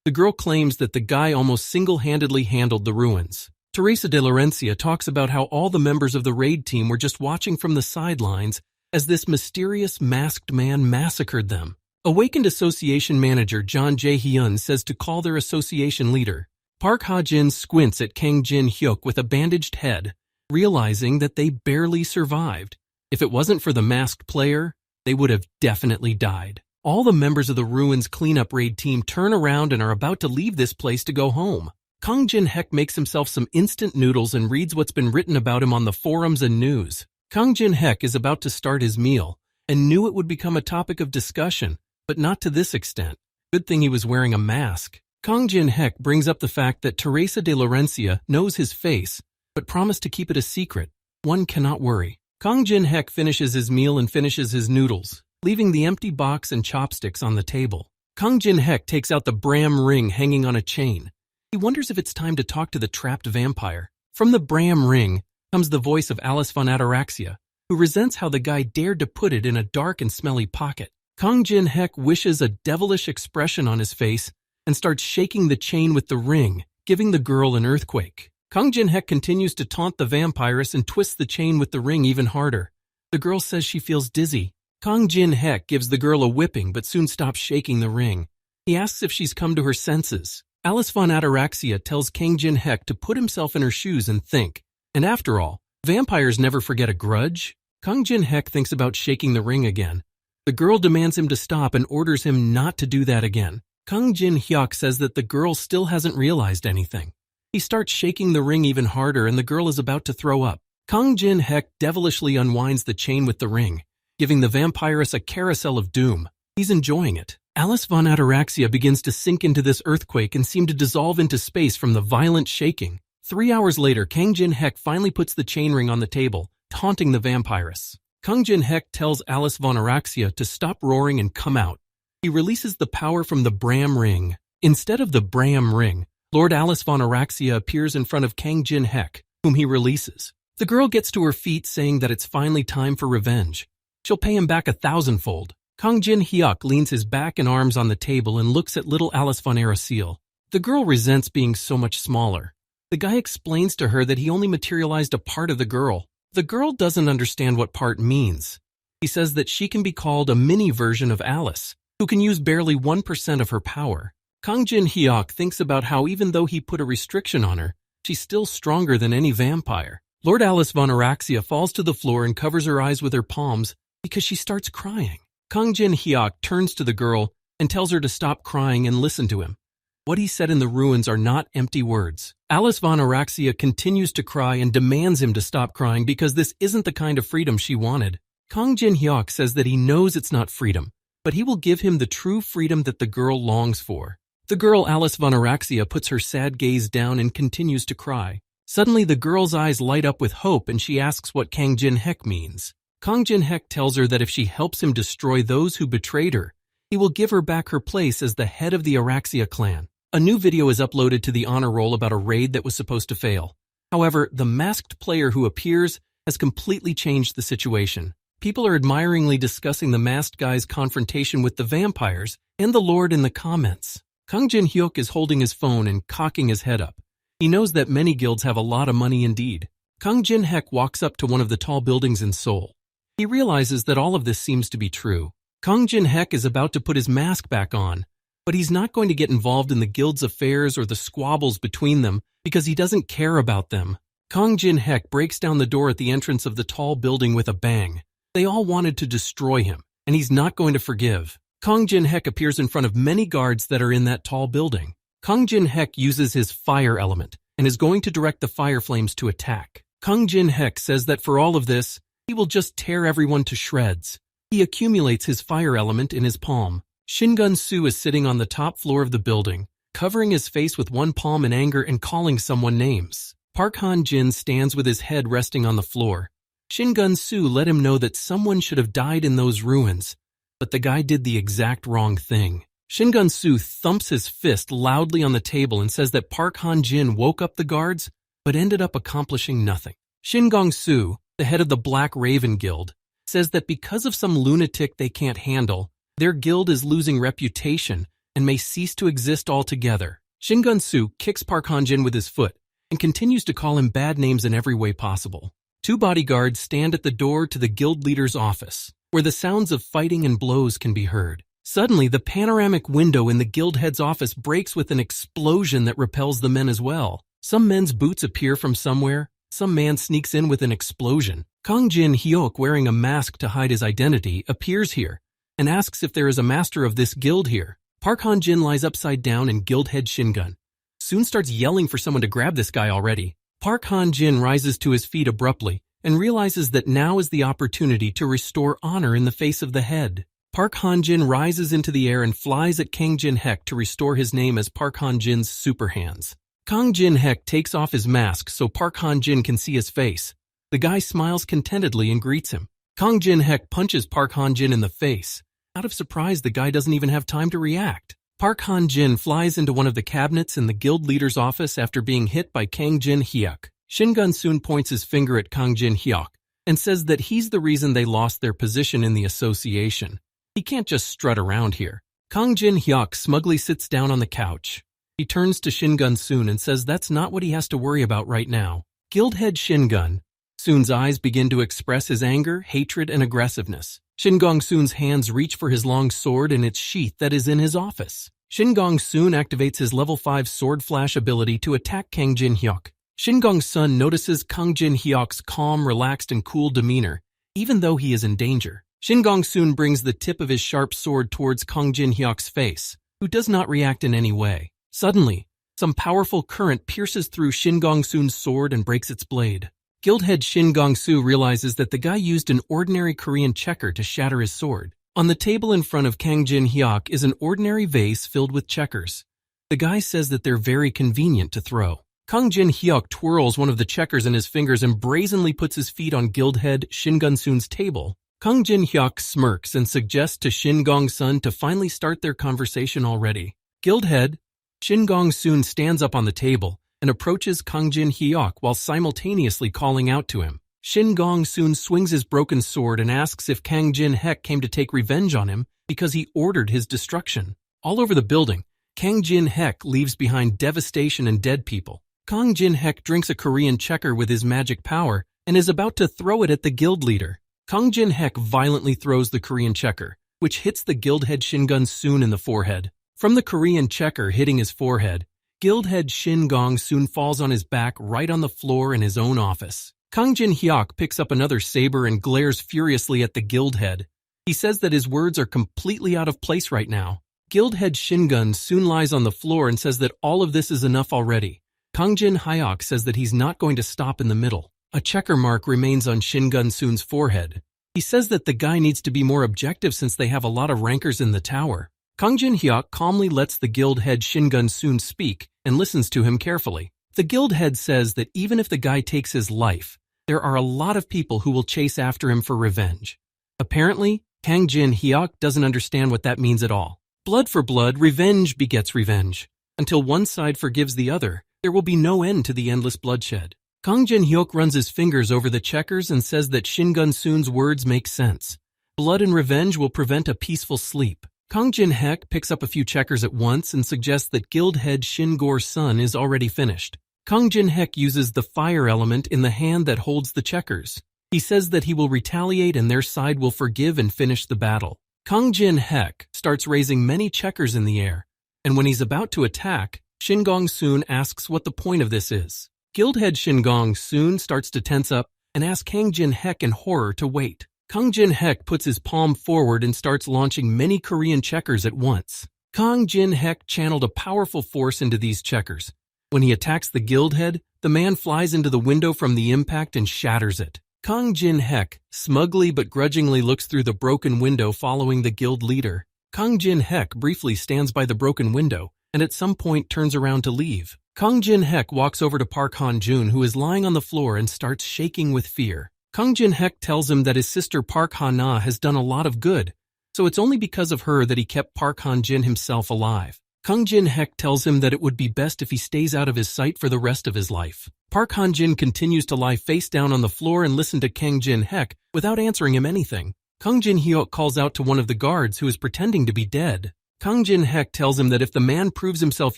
A: The girl claims that the guy almost single-handedly handled the ruins. Teresa de Laurencia talks about how all the members of the raid team were just watching from the sidelines as this mysterious masked man massacred them. Awakened Association Manager John Jae-hyun says to call their association leader. Park Ha-jin squints at Kang Jin-hyuk with a bandaged head, realizing that they barely survived. If it wasn't for the masked player, they would have definitely died. All the members of the ruins cleanup raid team turn around and are about to leave this place to go home. Kang Jin-hyuk makes himself some instant noodles and reads what's been written about him on the forums and news. Kang Jin-hyuk is about to start his meal and knew it would become a topic of discussion, but not to this extent. Good thing he was wearing a mask. Kang Jin-hyuk brings up the fact that Teresa de Laurencia knows his face, but promised to keep it a secret. One cannot worry. Kang Jin-hyuk finishes his meal and finishes his noodles, leaving the empty box and chopsticks on the table. Kang Jin-hyuk takes out the Bram ring hanging on a chain. He wonders if it's time to talk to the trapped vampire. From the Bram ring comes the voice of Alice von Ataraxia, who resents how the guy dared to put it in a dark and smelly pocket. Kang Jin-hyuk wishes a devilish expression on his face and starts shaking the chain with the ring, giving the girl an earthquake. Kang Jin-hyuk continues to taunt the vampiress and twists the chain with the ring even harder. The girl says she feels dizzy. Kang Jin-hek gives the girl a whipping but soon stops shaking the ring. He asks if she's come to her senses. Alice von Ataraxia tells Kang Jin-hek to put himself in her shoes and think. And after all, vampires never forget a grudge. Kang Jin-hek thinks about shaking the ring again. The girl demands him to stop and orders him not to do that again. Kang Jin-hyuk says that the girl still hasn't realized anything. He starts shaking the ring even harder and the girl is about to throw up. Kang Jin-hek devilishly unwinds the chain with the ring, giving the vampiress a carousel of doom. He's enjoying it. Alice von Ataraxia begins to sink into this earthquake and seem to dissolve into space from the violent shaking. 3 hours later, Kang Jin-hek finally puts the chain ring on the table, taunting the vampiress. Kang Jin-hek tells Alice von Ataraxia to stop roaring and come out. He releases the power from the Bram ring. Instead of the Bram ring, Lord Alice von Ataraxia appears in front of Kang Jin-hek, whom he releases. The girl gets to her feet saying that it's finally time for revenge. She'll pay him back 1,000-fold. Kang Jin-hyuk leans his back and arms on the table and looks at little Alice von Ataraxia. The girl resents being so much smaller. The guy explains to her that he only materialized a part of the girl. The girl doesn't understand what part means. He says that she can be called a mini version of Alice, who can use barely 1% of her power. Kang Jin-hyuk thinks about how even though he put a restriction on her, she's still stronger than any vampire. Lord Alice von Ataraxia falls to the floor and covers her eyes with her palms because she starts crying. Kang Jin-hyuk turns to the girl and tells her to stop crying and listen to him. What he said in the ruins are not empty words. Alice von Ataraxia continues to cry and demands him to stop crying because this isn't the kind of freedom she wanted. Kang Jin-hyuk says that he knows it's not freedom, but he will give him the true freedom that the girl longs for. The girl Alice von Ataraxia puts her sad gaze down and continues to cry. Suddenly the girl's eyes light up with hope and she asks what Kang Jin-hek means. Kang Jin-hek tells her that if she helps him destroy those who betrayed her, he will give her back her place as the head of the Ataraxia clan. A new video is uploaded to the honor roll about a raid that was supposed to fail. However, the masked player who appears has completely changed the situation. People are admiringly discussing the masked guy's confrontation with the vampires and the Lord in the comments. Kang Jin-hyuk is holding his phone and cocking his head up. He knows that many guilds have a lot of money indeed. Kang Jin-hek walks up to one of the tall buildings in Seoul. He realizes that all of this seems to be true. Kang Jin-hek is about to put his mask back on, but he's not going to get involved in the guild's affairs or the squabbles between them because he doesn't care about them. Kang Jin-hek breaks down the door at the entrance of the tall building with a bang. They all wanted to destroy him, and he's not going to forgive. Kang Jin-hek appears in front of many guards that are in that tall building. Kang Jin-hek uses his fire element and is going to direct the fire flames to attack. Kang Jin-hek says that for all of this, he will just tear everyone to shreds. He accumulates his fire element in his palm. Shingun-soo is sitting on the top floor of the building, covering his face with one palm in anger and calling someone names. Park Han-jin stands with his head resting on the floor. Shingun-soo let him know that someone should have died in those ruins, but the guy did the exact wrong thing. Shingun-soo thumps his fist loudly on the table and says that Park Han-jin woke up the guards, but ended up accomplishing nothing. Shin-gong-soo, the head of the Black Raven Guild, says that because of some lunatic they can't handle, their guild is losing reputation and may cease to exist altogether. Shingun-soo kicks Park Han-jin with his foot and continues to call him bad names in every way possible. Two bodyguards stand at the door to the guild leader's office, where the sounds of fighting and blows can be heard. Suddenly, the panoramic window in the guild head's office breaks with an explosion that repels the men as well. Some men's boots appear from somewhere. Some man sneaks in with an explosion. Kang Jin-hyuk, wearing a mask to hide his identity, appears here and asks if there is a master of this guild here. Park Han-jin lies upside down and guild head Shingun soon starts yelling for someone to grab this guy already. Park Han-jin rises to his feet abruptly and realizes that now is the opportunity to restore honor in the face of the head. Park Han-jin rises into the air and flies at Kang Jin-hek to restore his name as Park Han-jin's super hands. Kang Jin-hek takes off his mask so Park Han-jin can see his face. The guy smiles contentedly and greets him. Kang Jin-hek punches Park Han-jin in the face. Out of surprise, the guy doesn't even have time to react. Park Han-jin flies into one of the cabinets in the guild leader's office after being hit by Kang Jin-hyuk. Shingun soon points his finger at Kang Jin-hyuk and says that he's the reason they lost their position in the association. He can't just strut around here. Kang Jin-hyuk smugly sits down on the couch. He turns to Shingun soon and says that's not what he has to worry about right now. Guild head Shingun soon's eyes begin to express his anger, hatred, and aggressiveness. Shin Gong-soon's hands reach for his long sword in its sheath that is in his office. Shin Gong-soon activates his level 5 sword flash ability to attack Kang Jin-hyuk. Shin Gong-sun notices Kang Jin-hyuk's calm, relaxed, and cool demeanor, even though he is in danger. Shin Gong-soon brings the tip of his sharp sword towards Kang Jin-hyuk's face, who does not react in any way. Suddenly, some powerful current pierces through Shin Gong-soon's sword and breaks its blade. Guildhead Shin Gong-soo realizes that the guy used an ordinary Korean checker to shatter his sword. On the table in front of Kang Jin-hyuk is an ordinary vase filled with checkers. The guy says that they're very convenient to throw. Kang Jin-hyuk twirls one of the checkers in his fingers and brazenly puts his feet on Guildhead Shin Gong-soon's table. Kang Jin-hyuk smirks and suggests to Shin Gong-sun to finally start their conversation already. Guildhead Shin Gong-soon stands up on the table and approaches Kang Jin-hyuk while simultaneously calling out to him. Shin Gong-soon swings his broken sword and asks if Kang Jin-hyuk came to take revenge on him because he ordered his destruction. All over the building, Kang Jin-hyuk leaves behind devastation and dead people. Kang Jin-hyuk drinks a Korean checker with his magic power and is about to throw it at the guild leader. Kang Jin-hyuk violently throws the Korean checker, which hits the guildhead Shin Gong-soon in the forehead. From the Korean checker hitting his forehead, guildhead Shin Gong-soon falls on his back right on the floor in his own office. Kang Jin-hyuk picks up another saber and glares furiously at the guildhead. He says that his words are completely out of place right now. Guildhead Shin Gong-soon lies on the floor and says that all of this is enough already. Kang Jin-hyuk says that he's not going to stop in the middle. A checker mark remains on Shin Gong-soon's forehead. He says that the guy needs to be more objective since they have a lot of rankers in the tower. Kang Jin-hyuk calmly lets the guild head Shin Gong-soon speak and listens to him carefully. The guild head says that even if the guy takes his life, there are a lot of people who will chase after him for revenge. Apparently, Kang Jin-hyuk doesn't understand what that means at all. Blood for blood, revenge begets revenge. Until one side forgives the other, there will be no end to the endless bloodshed. Kang Jin-hyuk runs his fingers over the checkers and says that Shin Gong-soon's words make sense. Blood and revenge will prevent a peaceful sleep. Kang Jin-hyuk picks up a few checkers at once and suggests that guild head Shin Gore-sun is already finished. Kang Jin-hyuk uses the fire element in the hand that holds the checkers. He says that he will retaliate and their side will forgive and finish the battle. Kang Jin-hyuk starts raising many checkers in the air, and when he's about to attack, Shin Gong-soon asks what the point of this is. Guildhead Shin Gong-soon starts to tense up and asks Kang Jin-hyuk in horror to wait. Kang Jin-hyuk puts his palm forward and starts launching many Korean checkers at once. Kang Jin-hyuk channeled a powerful force into these checkers. When he attacks the guildhead, the man flies into the window from the impact and shatters it. Kang Jin-hyuk smugly but grudgingly looks through the broken window following the guild leader. Kang Jin-hyuk briefly stands by the broken window and at some point turns around to leave. Kang Jin-hyuk walks over to Park Han-jun, who is lying on the floor and starts shaking with fear. Kang Jin-hyuk tells him that his sister Park Ha-na has done a lot of good, so it's only because of her that he kept Park Han-jin himself alive. Kang Jin-hyuk tells him that it would be best if he stays out of his sight for the rest of his life. Park Han-jin continues to lie face down on the floor and listen to Kang Jin-hyuk without answering him anything. Kang Jin-hyuk calls out to one of the guards who is pretending to be dead. Kang Jin-hyuk tells him that if the man proves himself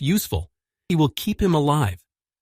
A: useful, he will keep him alive.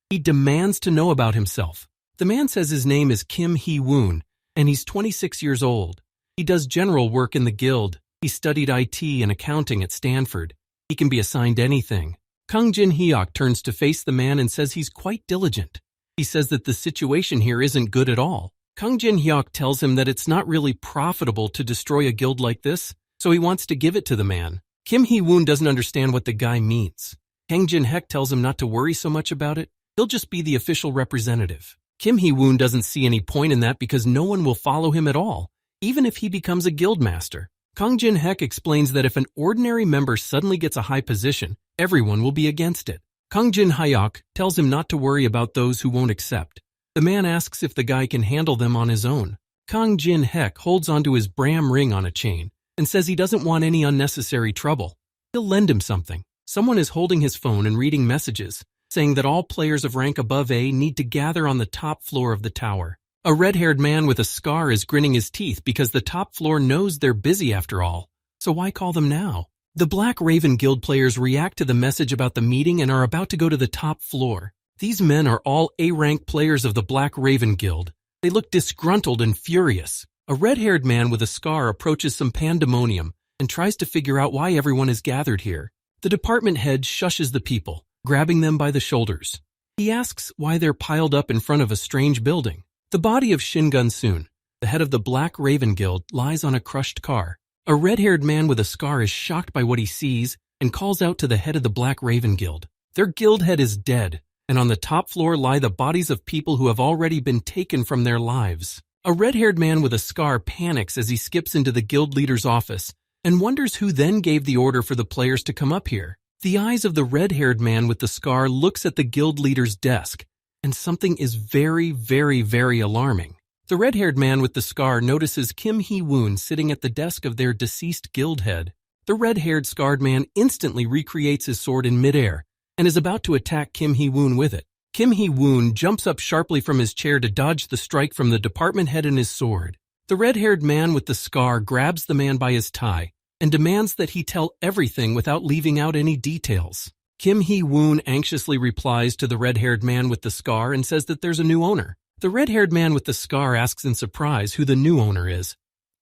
A: He demands to know about himself. The man says his name is Kim Hee-woon, and he's 26 years old. He does general work in the guild. He studied IT and accounting at Stanford. He can be assigned anything. Kang Jin-hyuk turns to face the man and says he's quite diligent. He says that the situation here isn't good at all. Kang Jin-hyuk tells him that it's not really profitable to destroy a guild like this, so he wants to give it to the man. Kim Hee-woon doesn't understand what the guy means. Kang Jin-hyuk tells him not to worry so much about it. He'll just be the official representative. Kim Hee-woon doesn't see any point in that because no one will follow him at all, even if he becomes a guild master. Kang Jin-hyuk explains that if an ordinary member suddenly gets a high position, everyone will be against it. Kang Jin-hyuk tells him not to worry about those who won't accept. The man asks if the guy can handle them on his own. Kang Jin-hyuk holds onto his Bram ring on a chain and says he doesn't want any unnecessary trouble. He'll lend him something. Someone is holding his phone and reading messages, saying that all players of rank above A need to gather on the top floor of the tower. A red-haired man with a scar is grinning his teeth because the top floor knows they're busy after all, so why call them now? The Black Raven Guild players react to the message about the meeting and are about to go to the top floor. These men are all A-rank players of the Black Raven Guild. They look disgruntled and furious. A red-haired man with a scar approaches some pandemonium and tries to figure out why everyone is gathered here. The department head shushes the people, grabbing them by the shoulders. He asks why they're piled up in front of a strange building. The body of Shingun-sun, the head of the Black Raven Guild, lies on a crushed car. A red-haired man with a scar is shocked by what he sees and calls out to the head of the Black Raven Guild. Their guild head is dead, and on the top floor lie the bodies of people who have already been taken from their lives. A red-haired man with a scar panics as he skips into the guild leader's office and wonders who then gave the order for the players to come up here. The eyes of the red-haired man with the scar looks at the guild leader's desk, and something is very, very, very alarming. The red-haired man with the scar notices Kim Hee-woon sitting at the desk of their deceased guild head. The red-haired scarred man instantly recreates his sword in midair and is about to attack Kim Hee-woon with it. Kim Hee-woon jumps up sharply from his chair to dodge the strike from the department head and his sword. The red-haired man with the scar grabs the man by his tie and demands that he tell everything without leaving out any details. Kim Hee-woon anxiously replies to the red-haired man with the scar and says that there's a new owner. The red-haired man with the scar asks in surprise who the new owner is.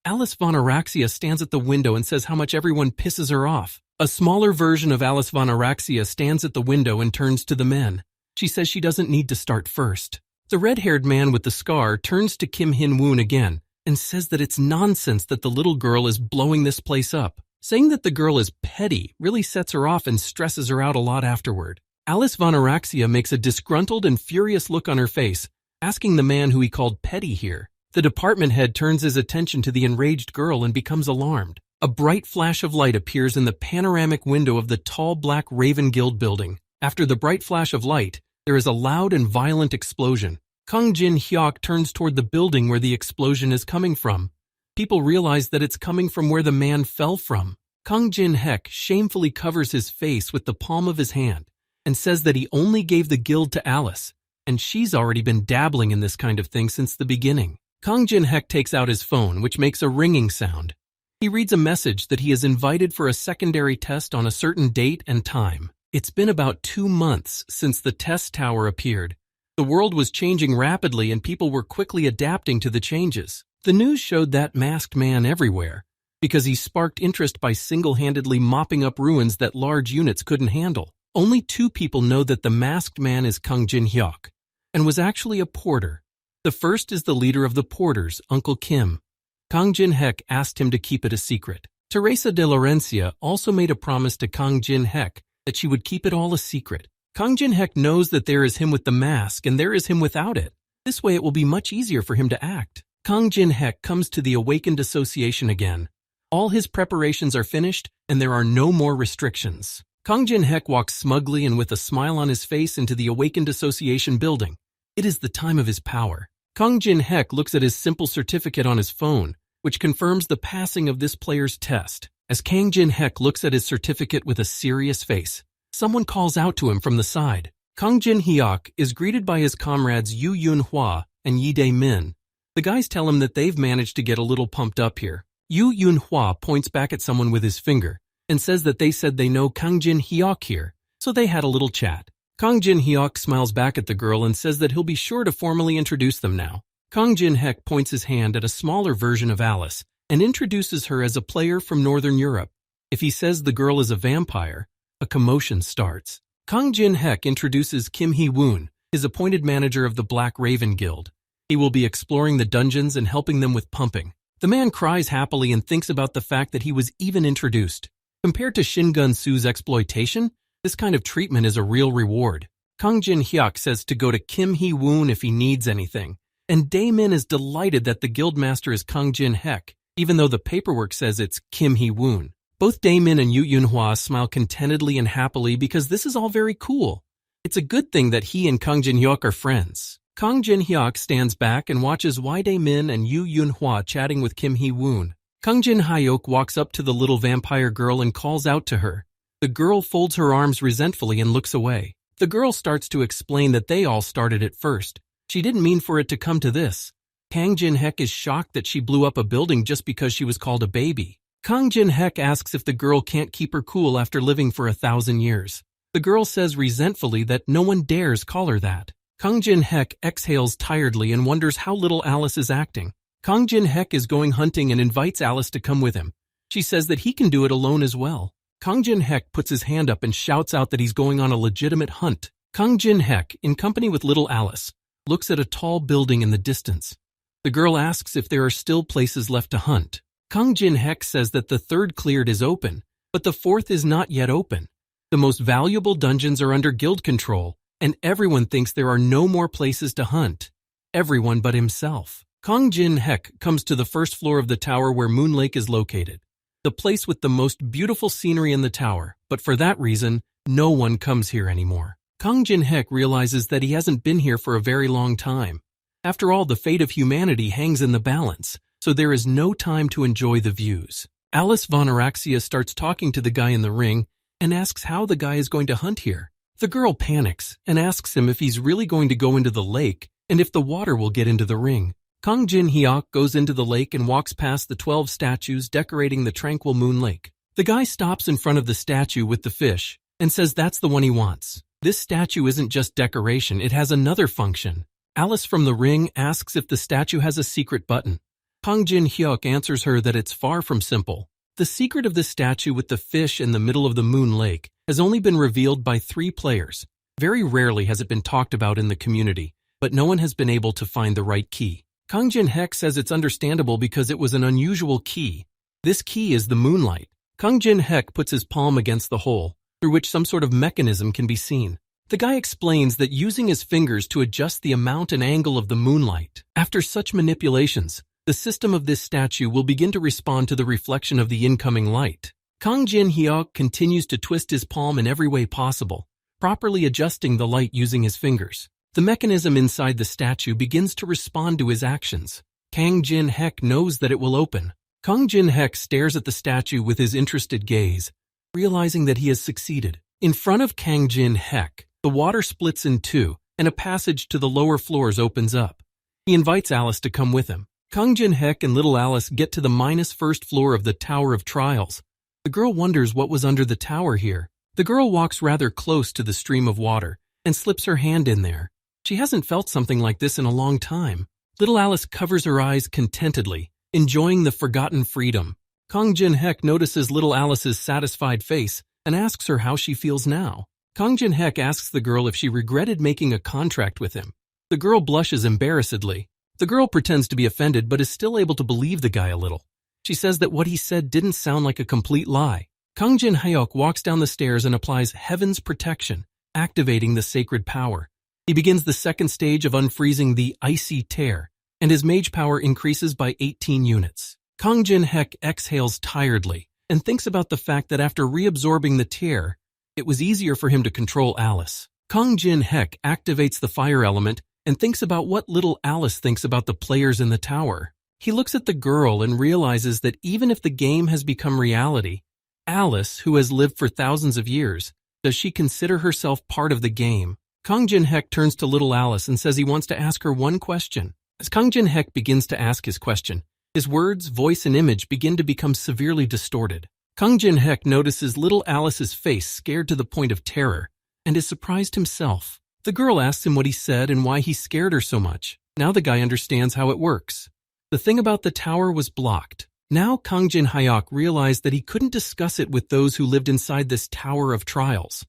A: Alice von Araxia stands at the window and says how much everyone pisses her off. A smaller version of Alice von Araxia stands at the window and turns to the men. She says she doesn't need to start first. The red-haired man with the scar turns to Kim Hin-woon again and says that it's nonsense that the little girl is blowing this place up. Saying that the girl is petty really sets her off and stresses her out a lot afterward. Alice von Araxia makes a disgruntled and furious look on her face, asking the man who he called petty here. The department head turns his attention to the enraged girl and becomes alarmed. A bright flash of light appears in the panoramic window of the tall Black Raven Guild building. After the bright flash of light, there is a loud and violent explosion. Kang Jin-hyuk turns toward the building where the explosion is coming from. People realize that it's coming from where the man fell from. Kang Jin-hyuk shamefully covers his face with the palm of his hand and says that he only gave the guild to Alice, and she's already been dabbling in this kind of thing since the beginning. Kang Jin-hyuk takes out his phone, which makes a ringing sound. He reads a message that he is invited for a secondary test on a certain date and time. It's been about 2 months since the test tower appeared. The world was changing rapidly and people were quickly adapting to the changes. The news showed that masked man everywhere because he sparked interest by single-handedly mopping up ruins that large units couldn't handle. Only 2 people know that the masked man is Kang Jin-hyuk and was actually a porter. The first is the leader of the porters, Uncle Kim. Kang Jin-hyuk asked him to keep it a secret. Teresa de Laurencia also made a promise to Kang Jin-hyuk that she would keep it all a secret. Kang Jin-hyuk knows that there is him with the mask and there is him without it. This way it will be much easier for him to act. Kang Jin-hyuk comes to the Awakened Association again. All his preparations are finished and there are no more restrictions. Kang Jin-hyuk walks smugly and with a smile on his face into the Awakened Association building. It is the time of his power. Kang Jin-hyuk looks at his simple certificate on his phone, which confirms the passing of this player's test. As Kang Jin-hyuk looks at his certificate with a serious face, someone calls out to him from the side. Kang Jin-hyuk is greeted by his comrades Yu Yun-hwa and Yi Dae-min. The guys tell him that they've managed to get a little pumped up here. Yu Yun-hwa points back at someone with his finger and says that they said they know Kang Jin-hyuk here, so they had a little chat. Kang Jin-hyuk smiles back at the girl and says that he'll be sure to formally introduce them now. Kang Jin-hyuk points his hand at a smaller version of Alice and introduces her as a player from Northern Europe. If he says the girl is a vampire, a commotion starts. Kang Jin-hyuk introduces Kim Hee-woon, his appointed manager of the Black Raven Guild. He will be exploring the dungeons and helping them with pumping. The man cries happily and thinks about the fact that he was even introduced. Compared to Shingun-su's exploitation, this kind of treatment is a real reward. Kang Jin-hyuk says to go to Kim Hee-woon if he needs anything, and Dae-min is delighted that the guildmaster is Kang Jin-hyuk, even though the paperwork says it's Kim Hee-woon. Both Dae-min and Yu Yun-hwa smile contentedly and happily because this is all very cool. It's a good thing that he and Kang Jin-hyuk are friends. Kang Jin-hyuk stands back and watches Wai Dae-min and Yu Yun-hwa chatting with Kim Hee-woon. Kang Jin-hyuk walks up to the little vampire girl and calls out to her. The girl folds her arms resentfully and looks away. The girl starts to explain that they all started it first. She didn't mean for it to come to this. Kang Jin-hyuk is shocked that she blew up a building just because she was called a baby. Kang Jin-hyuk asks if the girl can't keep her cool after living for 1,000 years. The girl says resentfully that no one dares call her that. Kang Jin-hyuk exhales tiredly and wonders how little Alice is acting. Kang Jin-hek is going hunting and invites Alice to come with him. She says that he can do it alone as well. Kang Jin-hek puts his hand up and shouts out that he's going on a legitimate hunt. Kang Jin-hek, in company with little Alice, looks at a tall building in the distance. The girl asks if there are still places left to hunt. Kang Jin-hek says that the third cleared is open, but the fourth is not yet open. The most valuable dungeons are under guild control, and everyone thinks there are no more places to hunt. Everyone but himself. Kang Jin-hek comes to the first floor of the tower where Moon Lake is located, the place with the most beautiful scenery in the tower, but for that reason, no one comes here anymore. Kang Jin-hek realizes that he hasn't been here for a very long time. After all, the fate of humanity hangs in the balance, so there is no time to enjoy the views. Alice von Araxia starts talking to the guy in the ring and asks how the guy is going to hunt here. The girl panics and asks him if he's really going to go into the lake and if the water will get into the ring. Kang Jin-hyuk goes into the lake and walks past the 12 statues decorating the tranquil Moon Lake. The guy stops in front of the statue with the fish and says that's the one he wants. This statue isn't just decoration, it has another function. Alice from the ring asks if the statue has a secret button. Kang Jin-hyuk answers her that it's far from simple. The secret of the statue with the fish in the middle of the Moon Lake has only been revealed by 3 players. Very rarely has it been talked about in the community, but no one has been able to find the right key. Kang Jin-hek says it's understandable because it was an unusual key. This key is the moonlight. Kang Jin-hek puts his palm against the hole, through which some sort of mechanism can be seen. The guy explains that using his fingers to adjust the amount and angle of the moonlight. After such manipulations, the system of this statue will begin to respond to the reflection of the incoming light. Kang Jin-hyuk continues to twist his palm in every way possible, properly adjusting the light using his fingers. The mechanism inside the statue begins to respond to his actions. Kang Jin-hek knows that it will open. Kang Jin-hek stares at the statue with his interested gaze, realizing that he has succeeded. In front of Kang Jin-hek, the water splits in 2, and a passage to the lower floors opens up. He invites Alice to come with him. Kang Jin-hek and little Alice get to the -1st floor of the Tower of Trials. The girl wonders what was under the tower here. The girl walks rather close to the stream of water and slips her hand in there. She hasn't felt something like this in a long time. Little Alice covers her eyes contentedly, enjoying the forgotten freedom. Kang Jin-hek notices little Alice's satisfied face and asks her how she feels now. Kang Jin-hek asks the girl if she regretted making a contract with him. The girl blushes embarrassedly. The girl pretends to be offended but is still able to believe the guy a little. She says that what he said didn't sound like a complete lie. Kang Jin-hyuk walks down the stairs and applies Heaven's Protection, activating the sacred power. He begins the 2nd stage of unfreezing the Icy Tear, and his mage power increases by 18 units. Kang Jin-hek exhales tiredly and thinks about the fact that after reabsorbing the tear, it was easier for him to control Alice. Kang Jin-hek activates the fire element and thinks about what little Alice thinks about the players in the tower. He looks at the girl and realizes that even if the game has become reality, Alice, who has lived for thousands of years, does she consider herself part of the game? Kang Jin-hek turns to little Alice and says he wants to ask her one question. As Kang Jin-hek begins to ask his question, his words, voice, and image begin to become severely distorted. Kang Jin-hek notices little Alice's face scared to the point of terror and is surprised himself. The girl asks him what he said and why he scared her so much. Now the guy understands how it works. The thing about the tower was blocked. Now Kang Jin-hyuk realized that he couldn't discuss it with those who lived inside this Tower of Trials.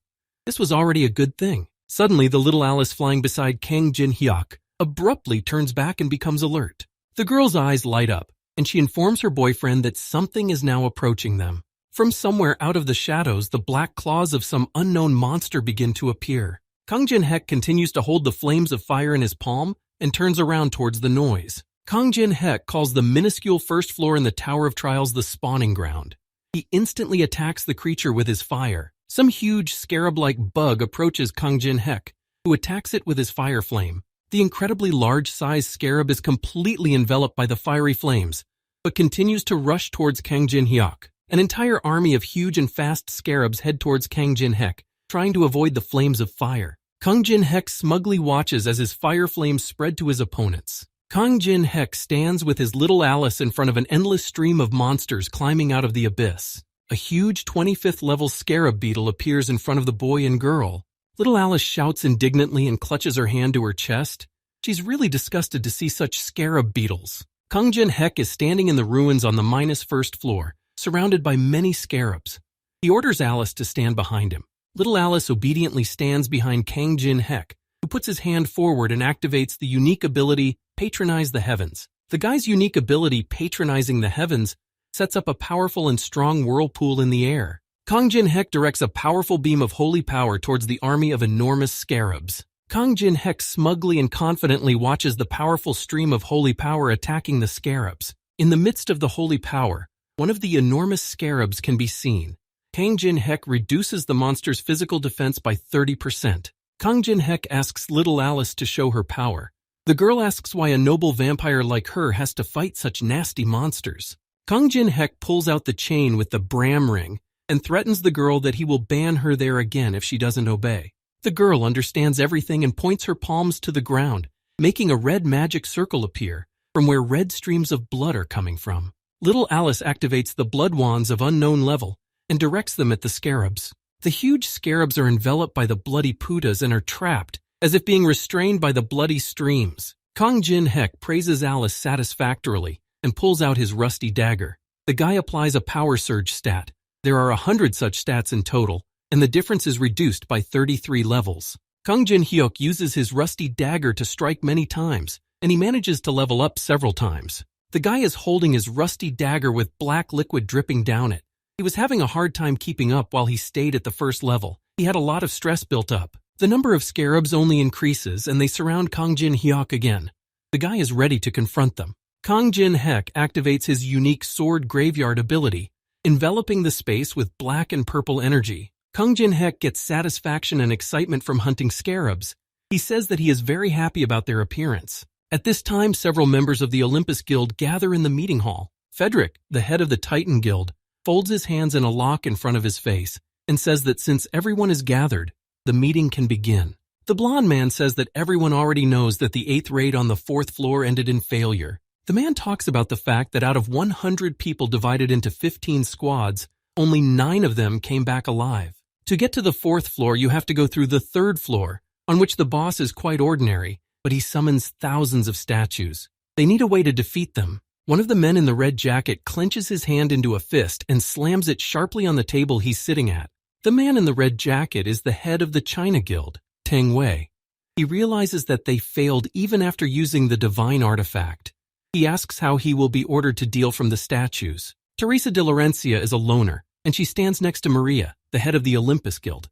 A: This was already a good thing. Suddenly, the little Alice flying beside Kang Jin-hyuk abruptly turns back and becomes alert. The girl's eyes light up, and she informs her boyfriend that something is now approaching them. From somewhere out of the shadows, the black claws of some unknown monster begin to appear. Kang Jin-hek continues to hold the flames of fire in his palm and turns around towards the noise. Kang Jin-hek calls the minuscule first floor in the Tower of Trials the spawning ground. He instantly attacks the creature with his fire. Some huge scarab-like bug approaches Kang Jin-hek, who attacks it with his fire flame. The incredibly large-sized scarab is completely enveloped by the fiery flames, but continues to rush towards Kang Jin-hyuk. An entire army of huge and fast scarabs head towards Kang Jin-hek, trying to avoid the flames of fire. Kang Jin-hek smugly watches as his fire flames spread to his opponents. Kang Jin-hek stands with his little Alice in front of an endless stream of monsters climbing out of the abyss. A huge 25th level scarab beetle appears in front of the boy and girl. Little Alice shouts indignantly and clutches her hand to her chest. She's really disgusted to see such scarab beetles. Kang Jin-hek is standing in the ruins on the -1st floor, surrounded by many scarabs. He orders Alice to stand behind him. Little Alice obediently stands behind Kang Jin-hek, who puts his hand forward and activates the unique ability Patronize the Heavens. The guy's unique ability, Patronizing the Heavens, sets up a powerful and strong whirlpool in the air. Kang Jin-hek directs a powerful beam of holy power towards the army of enormous scarabs. Kang Jin-hek smugly and confidently watches the powerful stream of holy power attacking the scarabs. In the midst of the holy power, one of the enormous scarabs can be seen. Kang Jin-hek reduces the monster's physical defense by 30%. Kang Jin-hek asks little Alice to show her power. The girl asks why a noble vampire like her has to fight such nasty monsters. Kang Jin-hek pulls out the chain with the Bram ring and threatens the girl that he will ban her there again if she doesn't obey. The girl understands everything and points her palms to the ground, making a red magic circle appear from where red streams of blood are coming from. Little Alice activates the blood wands of unknown level and directs them at the scarabs. The huge scarabs are enveloped by the bloody putas and are trapped, as if being restrained by the bloody streams. Kang Jin-hek praises Alice satisfactorily and pulls out his rusty dagger. The guy applies a power surge stat. There are 100 such stats in total, and the difference is reduced by 33 levels. Kang Jin-hyuk uses his rusty dagger to strike many times, and he manages to level up several times. The guy is holding his rusty dagger with black liquid dripping down it. He was having a hard time keeping up while he stayed at the first level. He had a lot of stress built up. The number of scarabs only increases, and they surround Kang Jin-hyuk again. The guy is ready to confront them. Kang Jin-hek activates his unique sword graveyard ability, enveloping the space with black and purple energy. Kang Jin-hek gets satisfaction and excitement from hunting scarabs. He says that he is very happy about their appearance. At this time, several members of the Olympus Guild gather in the meeting hall. Frederick, the head of the Titan Guild, folds his hands in a lock in front of his face and says that since everyone is gathered, the meeting can begin. The blonde man says that everyone already knows that the 8th raid on the 4th floor ended in failure. The man talks about the fact that out of 100 people divided into 15 squads, only 9 of them came back alive. To get to the 4th floor, you have to go through the 3rd floor, on which the boss is quite ordinary, but he summons thousands of statues. They need a way to defeat them. One of the men in the red jacket clenches his hand into a fist and slams it sharply on the table he's sitting at. The man in the red jacket is the head of the China Guild, Tang Wei. He realizes that they failed even after using the divine artifact. He asks how he will be ordered to deal from the statues. Teresa de Laurencia is a loner, and she stands next to Maria, the head of the Olympus Guild.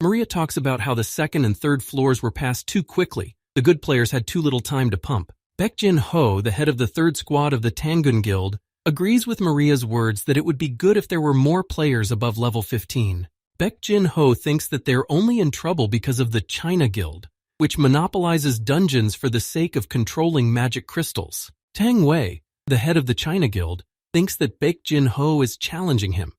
A: Maria talks about how the 2nd and 3rd floors were passed too quickly. The good players had too little time to pump. Baek Jin-ho, the head of the 3rd squad of the Tangun Guild, agrees with Maria's words that it would be good if there were more players above level 15. Baek Jin-ho thinks that they're only in trouble because of the China Guild, which monopolizes dungeons for the sake of controlling magic crystals. Tang Wei, the head of the China Guild, thinks that Baek Jin-ho is challenging him.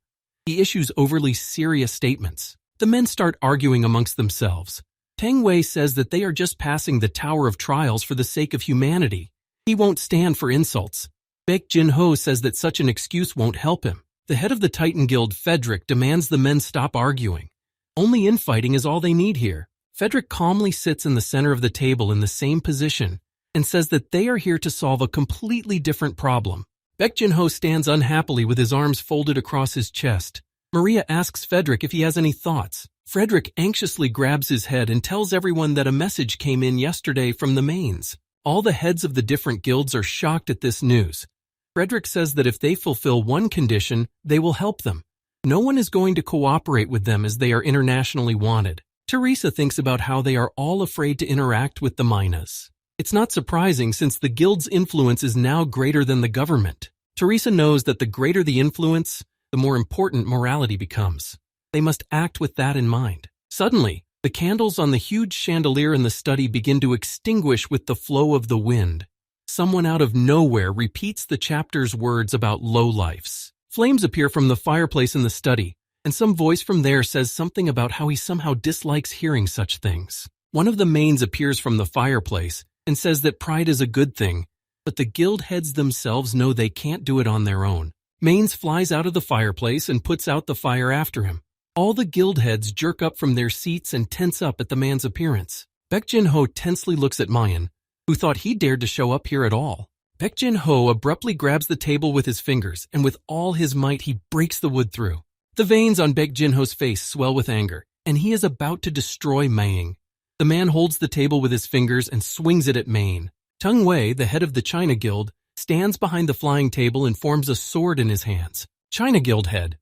A: He issues overly serious statements. The men start arguing amongst themselves. Tang Wei says that they are just passing the Tower of Trials for the sake of humanity. He won't stand for insults. Baek Jin-ho says that such an excuse won't help him. The head of the Titan Guild, Frederick, demands the men stop arguing. Only infighting is all they need here. Frederick calmly sits in the center of the table in the same position and says that they are here to solve a completely different problem. Baek Jin-ho stands unhappily with his arms folded across his chest. Maria asks Frederick if he has any thoughts. Frederick anxiously grabs his head and tells everyone that a message came in yesterday from the mains. All the heads of the different guilds are shocked at this news. Frederick says that if they fulfill one condition, they will help them. No one is going to cooperate with them as they are internationally wanted. Teresa thinks about how they are all afraid to interact with the Minas. It's not surprising since the guild's influence is now greater than the government. Teresa knows that the greater the influence, the more important morality becomes. They must act with that in mind. Suddenly, the candles on the huge chandelier in the study begin to extinguish with the flow of the wind. Someone out of nowhere repeats the chapter's words about lowlifes. Flames appear from the fireplace in the study, and some voice from there says something about how he somehow dislikes hearing such things. One of the mains appears from the fireplace and says that pride is a good thing, but the guild heads themselves know they can't do it on their own. Mains flies out of the fireplace and puts out the fire after him. All the guild heads jerk up from their seats and tense up at the man's appearance. Baek Jin-ho tensely looks at Mayan, who thought he dared to show up here at all. Baek Jin-ho abruptly grabs the table with his fingers, and with all his might he breaks the wood through. The veins on Baek Jin-ho's face swell with anger, and he is about to destroy Maying. The man holds the table with his fingers and swings it at Mayne. Tung Wei, the head of the China Guild, stands behind the flying table and forms a sword in his hands. China Guild head.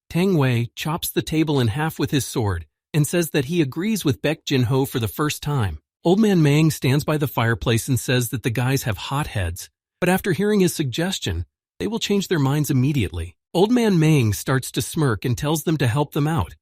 A: Tang Wei chops the table in half with his sword and says that he agrees with Baek Jin-ho for the first time. Old Man Mang stands by the fireplace and says that the guys have hot heads, but after hearing his suggestion, they will change their minds immediately. Old Man Mang starts to smirk and tells them to help them out.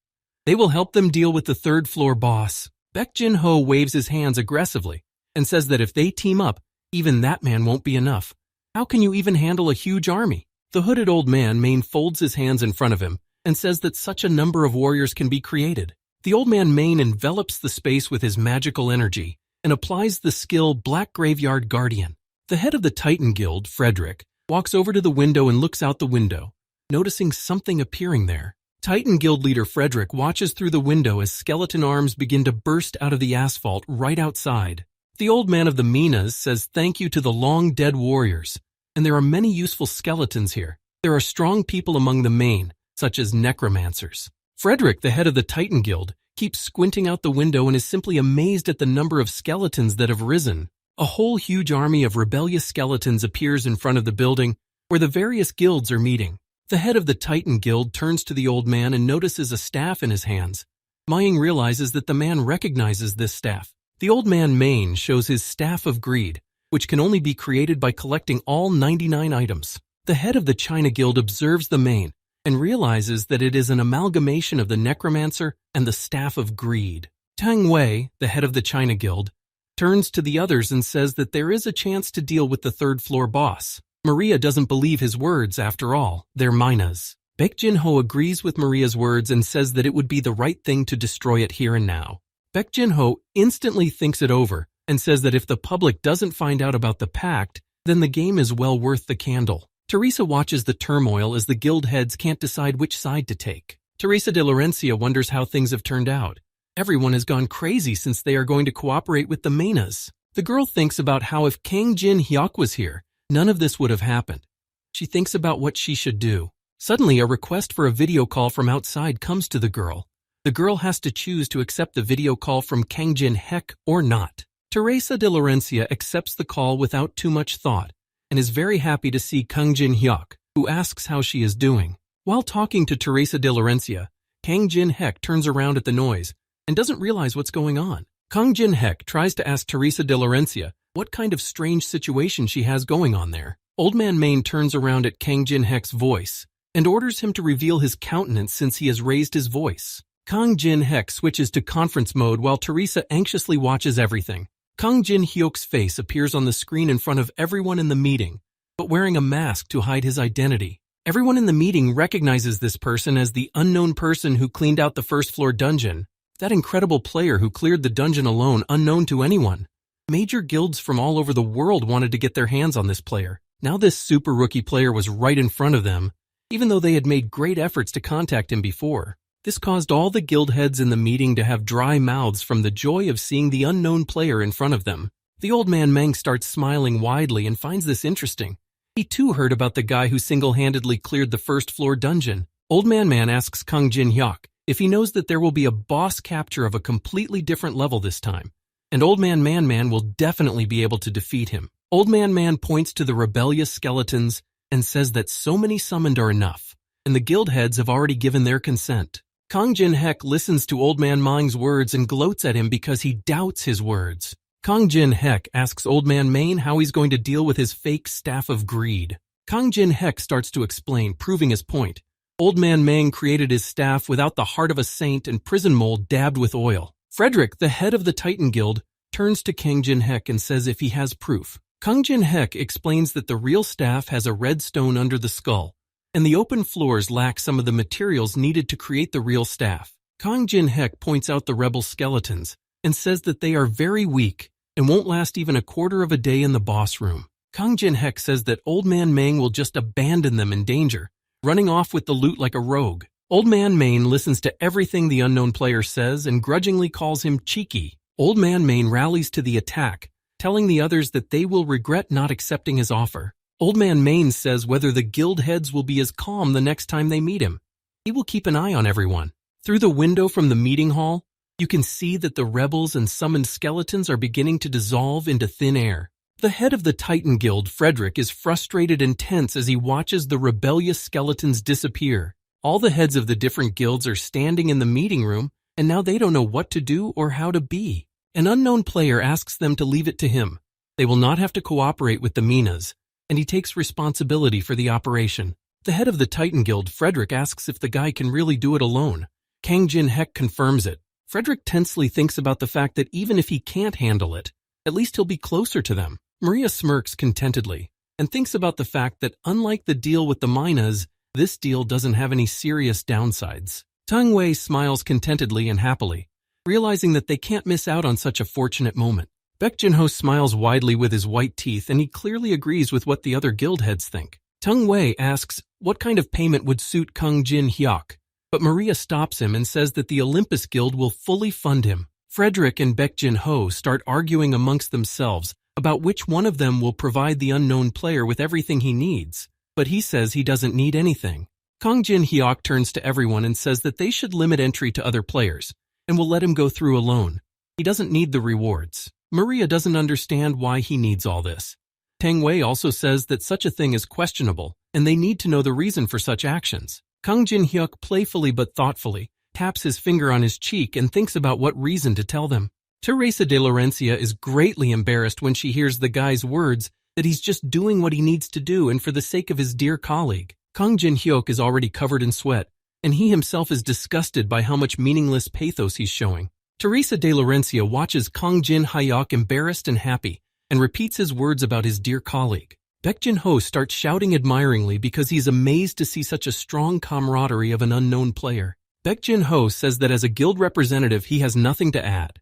A: They will help them deal with the third-floor boss. Baek Jin-ho waves his hands aggressively and says that if they team up, even that man won't be enough. How can you even handle a huge army? The hooded old man Main folds his hands in front of him and says that such a number of warriors can be created. The old man Main envelops the space with his magical energy and applies the skill Black Graveyard Guardian. The head of the Titan Guild, Frederick, walks over to the window and looks out the window, noticing something appearing there. Titan Guild leader Frederick watches through the window as skeleton arms begin to burst out of the asphalt right outside. The old man of the Minas says thank you to the long-dead warriors, and there are many useful skeletons here. There are strong people among the main, such as necromancers. Frederick, the head of the Titan Guild, keeps squinting out the window and is simply amazed at the number of skeletons that have risen. A whole huge army of rebellious skeletons appears in front of the building where the various guilds are meeting. The head of the Titan Guild turns to the old man and notices a staff in his hands. Maying realizes that the man recognizes this staff. The old man Main shows his Staff of Greed, which can only be created by collecting all 99 items. The head of the China Guild observes the Main and realizes that it is an amalgamation of the Necromancer and the Staff of Greed. Tang Wei, the head of the China Guild, turns to the others and says that there is a chance to deal with the third-floor boss. Maria doesn't believe his words after all. They're Mina's. Baek Jin-ho agrees with Maria's words and says that it would be the right thing to destroy it here and now. Baek Jin-ho instantly thinks it over and says that if the public doesn't find out about the pact, then the game is well worth the candle. Teresa watches the turmoil as the guild heads can't decide which side to take. Teresa de Laurencia wonders how things have turned out. Everyone has gone crazy since they are going to cooperate with the Mainas. The girl thinks about how if Kang Jin-hyuk was here, none of this would have happened. She thinks about what she should do. Suddenly, a request for a video call from outside comes to the girl. The girl has to choose to accept the video call from Kang Jin-hyuk or not. Teresa de Laurencia accepts the call without too much thought and is very happy to see Kang Jin-hyuk, who asks how she is doing. While talking to Teresa de Laurencia, Kang Jin-hyuk turns around at the noise and doesn't realize what's going on. Kang Jin-hyuk tries to ask Teresa de Laurencia what kind of strange situation she has going on there. Old Man Main turns around at Kang Jin-hyuk's voice and orders him to reveal his countenance since he has raised his voice. Kang Jin-hyuk switches to conference mode while Teresa anxiously watches everything. Kang Jin-hyuk's face appears on the screen in front of everyone in the meeting, but wearing a mask to hide his identity. Everyone in the meeting recognizes this person as the unknown person who cleaned out the first-floor dungeon. That incredible player who cleared the dungeon alone, unknown to anyone. Major guilds from all over the world wanted to get their hands on this player. Now this super rookie player was right in front of them, even though they had made great efforts to contact him before. This caused all the guild heads in the meeting to have dry mouths from the joy of seeing the unknown player in front of them. The old man Meng starts smiling widely and finds this interesting. He too heard about the guy who single-handedly cleared the first-floor dungeon. Old Man asks Kang Jin-hyuk if he knows that there will be a boss capture of a completely different level this time, and Old Man will definitely be able to defeat him. Old Man points to the rebellious skeletons and says that so many summoned are enough, and the guild heads have already given their consent. Kang Jin-hyuk listens to Old Man Mang's words and gloats at him because he doubts his words. Kang Jin-hyuk asks Old Man Main how he's going to deal with his fake Staff of Greed. Kang Jin-hyuk starts to explain, proving his point. Old Man Mang created his staff without the heart of a saint and prison mold dabbed with oil. Frederick, the head of the Titan Guild, turns to Kang Jin-hyuk and says if he has proof. Kang Jin-hyuk explains that the real staff has a red stone under the skull, and the open floors lack some of the materials needed to create the real staff. Kang Jin-hyuk points out the rebel skeletons and says that they are very weak and won't last even a quarter of a day in the boss room. Kang Jin-hyuk says that Old Man Mang will just abandon them in danger, running off with the loot like a rogue. Old Man Main listens to everything the unknown player says and grudgingly calls him cheeky. Old Man Main rallies to the attack telling the others that they will regret not accepting his offer. Old Man Maines says whether the guild heads will be as calm the next time they meet him. He will keep an eye on everyone. Through the window from the meeting hall, you can see that the rebels and summoned skeletons are beginning to dissolve into thin air. The head of the Titan Guild, Frederick, is frustrated and tense as he watches the rebellious skeletons disappear. All the heads of the different guilds are standing in the meeting room, and now they don't know what to do or how to be. An unknown player asks them to leave it to him. They will not have to cooperate with the Minas, and he takes responsibility for the operation. The head of the Titan Guild, Frederick, asks if the guy can really do it alone. Kang Jin-hek confirms it. Frederick tensely thinks about the fact that even if he can't handle it, at least he'll be closer to them. Maria smirks contentedly and thinks about the fact that unlike the deal with the Minas, this deal doesn't have any serious downsides. Tang Wei smiles contentedly and happily, realizing that they can't miss out on such a fortunate moment. Baek Jin-ho smiles widely with his white teeth, and he clearly agrees with what the other guild heads think. Tang Wei asks what kind of payment would suit Kang Jin-hyuk, but Maria stops him and says that the Olympus Guild will fully fund him. Frederick and Baek Jin-ho start arguing amongst themselves about which one of them will provide the unknown player with everything he needs, but he says he doesn't need anything. Kang Jin-hyuk turns to everyone and says that they should limit entry to other players and will let him go through alone. He doesn't need the rewards. Maria doesn't understand why he needs all this. Tang Wei also says that such a thing is questionable, and they need to know the reason for such actions. Kang Jin-hyuk playfully but thoughtfully taps his finger on his cheek and thinks about what reason to tell them. Teresa de Laurencia is greatly embarrassed when she hears the guy's words that he's just doing what he needs to do and for the sake of his dear colleague. Kang Jin-hyuk is already covered in sweat, and he himself is disgusted by how much meaningless pathos he's showing. Teresa de Laurencia watches Kang Jin-hyuk embarrassed and happy and repeats his words about his dear colleague. Baek Jin-ho starts shouting admiringly because he's amazed to see such a strong camaraderie of an unknown player. Baek Jin-ho says that as a guild representative he has nothing to add.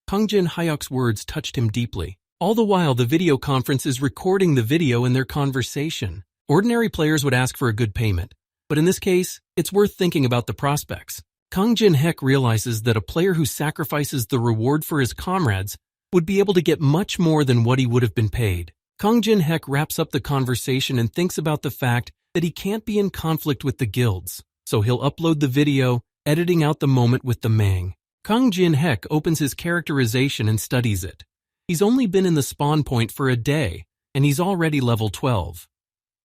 A: Kang Jin-hyuk's words touched him deeply. All the while the video conference is recording the video in their conversation. Ordinary players would ask for a good payment, but in this case, it's worth thinking about the prospects. Kang Jin-hek realizes that a player who sacrifices the reward for his comrades would be able to get much more than what he would have been paid. Kang Jin-hek wraps up the conversation and thinks about the fact that he can't be in conflict with the guilds, so he'll upload the video, editing out the moment with the Mang. Kang Jin-hek opens his characterization and studies it. He's only been in the spawn point for a day, and he's already level 12.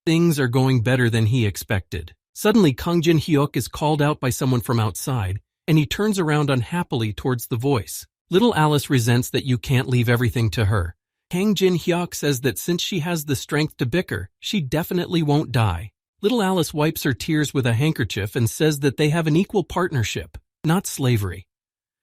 A: Things are going better than he expected. Suddenly, Kang Jin-hyuk is called out by someone from outside, and he turns around unhappily towards the voice. Little Alice resents that you can't leave everything to her. Kang Jin-hyuk says that since she has the strength to bicker, she definitely won't die. Little Alice wipes her tears with a handkerchief and says that they have an equal partnership, not slavery.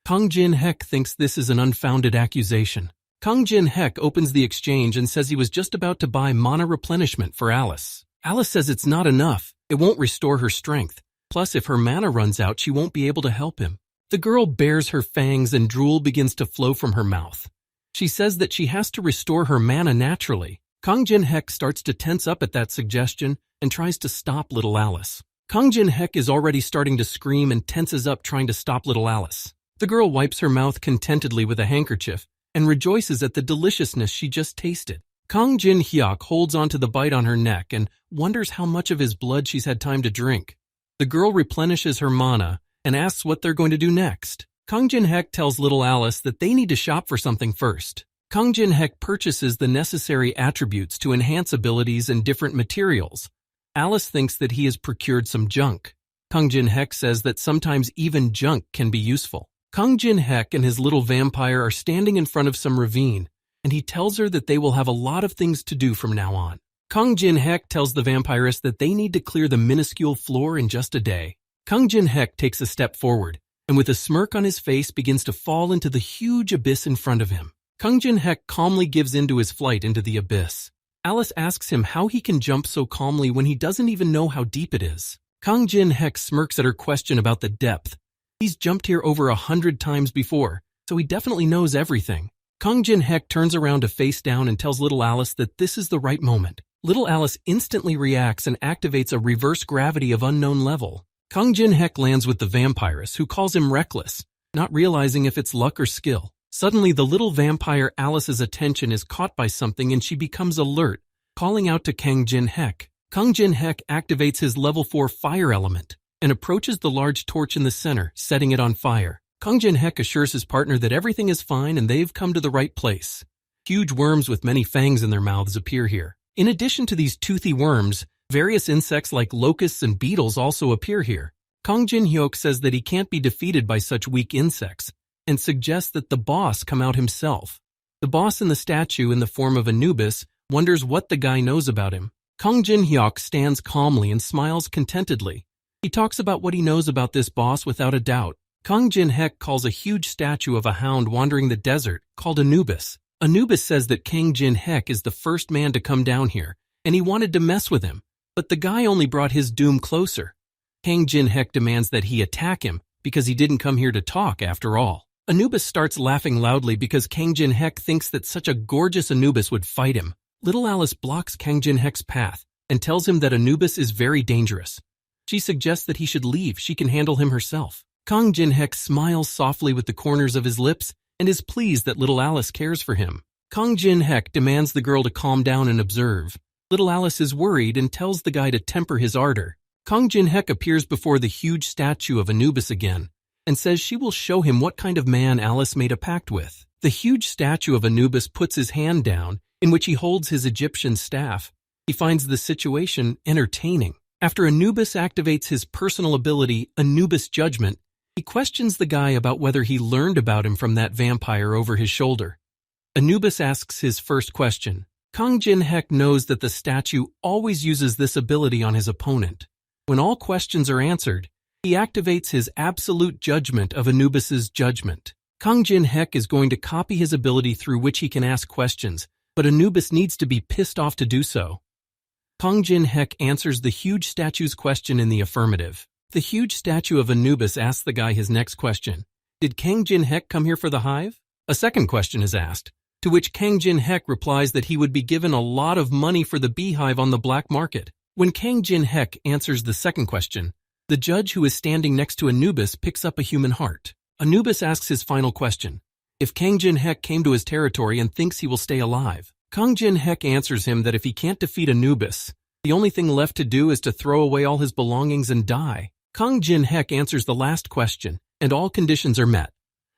A: Kang Jin-hek thinks this is an unfounded accusation. Kang Jin-hek opens the exchange and says he was just about to buy mana replenishment for Alice. Alice says it's not enough. It won't restore her strength. Plus, if her mana runs out, she won't be able to help him. The girl bares her fangs and drool begins to flow from her mouth. She says that she has to restore her mana naturally. Kang Jin-hek starts to tense up at that suggestion and tries to stop little Alice. Kang Jin-hek is already starting to scream and tenses up trying to stop little Alice. The girl wipes her mouth contentedly with a handkerchief and rejoices at the deliciousness she just tasted. Kang Jin-hyuk holds onto the bite on her neck and wonders how much of his blood she's had time to drink. The girl replenishes her mana and asks what they're going to do next. Kang Jin-hek tells little Alice that they need to shop for something first. Kang Jin-hek purchases the necessary attributes to enhance abilities and different materials. Alice thinks that he has procured some junk. Kang Jin-hek says that sometimes even junk can be useful. Kang Jin-hek and his little vampire are standing in front of some ravine, and he tells her that they will have a lot of things to do from now on. Kang Jin-hek tells the vampiress that they need to clear the minuscule floor in just a day. Kang Jin-hek takes a step forward, and with a smirk on his face begins to fall into the huge abyss in front of him. Kang Jin-hek calmly gives in to his flight into the abyss. Alice asks him how he can jump so calmly when he doesn't even know how deep it is. Kang Jin-hek smirks at her question about the depth. He's jumped here over 100 times before, so he definitely knows everything. Kang Jin-hek turns around to face down and tells little Alice that this is the right moment. Little Alice instantly reacts and activates a reverse gravity of unknown level. Kang Jin-hek lands with the vampiress, who calls him reckless, not realizing if it's luck or skill. Suddenly, the little vampire Alice's attention is caught by something and she becomes alert, calling out to Kang Jin-hek. Kang Jin-hek activates his level 4 fire element and approaches the large torch in the center, setting it on fire. Kang Jin-hek assures his partner that everything is fine and they've come to the right place. Huge worms with many fangs in their mouths appear here. In addition to these toothy worms, various insects like locusts and beetles also appear here. Kang Jin-hyuk says that he can't be defeated by such weak insects and suggests that the boss come out himself. The boss in the statue in the form of Anubis wonders what the guy knows about him. Kang Jin-hyuk stands calmly and smiles contentedly. He talks about what he knows about this boss without a doubt. Kang Jin-hek calls a huge statue of a hound wandering the desert called Anubis. Anubis says that Kang Jin-hek is the first man to come down here, and he wanted to mess with him, but the guy only brought his doom closer. Kang Jin-hek demands that he attack him because he didn't come here to talk after all. Anubis starts laughing loudly because Kang Jin-hek thinks that such a gorgeous Anubis would fight him. Little Alice blocks Kang Jin-hek's path and tells him that Anubis is very dangerous. She suggests that he should leave, she can handle him herself. Kang Jin-hek smiles softly with the corners of his lips and is pleased that little Alice cares for him. Kang Jin-hek demands the girl to calm down and observe. Little Alice is worried and tells the guy to temper his ardor. Kang Jin-hek appears before the huge statue of Anubis again and says she will show him what kind of man Alice made a pact with. The huge statue of Anubis puts his hand down, in which he holds his Egyptian staff. He finds the situation entertaining. After Anubis activates his personal ability, Anubis Judgment, he questions the guy about whether he learned about him from that vampire over his shoulder. Anubis asks his first question. Kang Jin-hek knows that the statue always uses this ability on his opponent. When all questions are answered, he activates his absolute judgment of Anubis's judgment. Kang Jin-hek is going to copy his ability through which he can ask questions, but Anubis needs to be pissed off to do so. Kang Jin-hek answers the huge statue's question in the affirmative. The huge statue of Anubis asks the guy his next question. Did Kang Jin-hek come here for the hive? A second question is asked, to which Kang Jin-hek replies that he would be given a lot of money for the beehive on the black market. When Kang Jin-hek answers the second question, the judge who is standing next to Anubis picks up a human heart. Anubis asks his final question. If Kang Jin-hek came to his territory and thinks he will stay alive, Kang Jin-hek answers him that if he can't defeat Anubis, the only thing left to do is to throw away all his belongings and die. Kang Jin-hek answers the last question, and all conditions are met.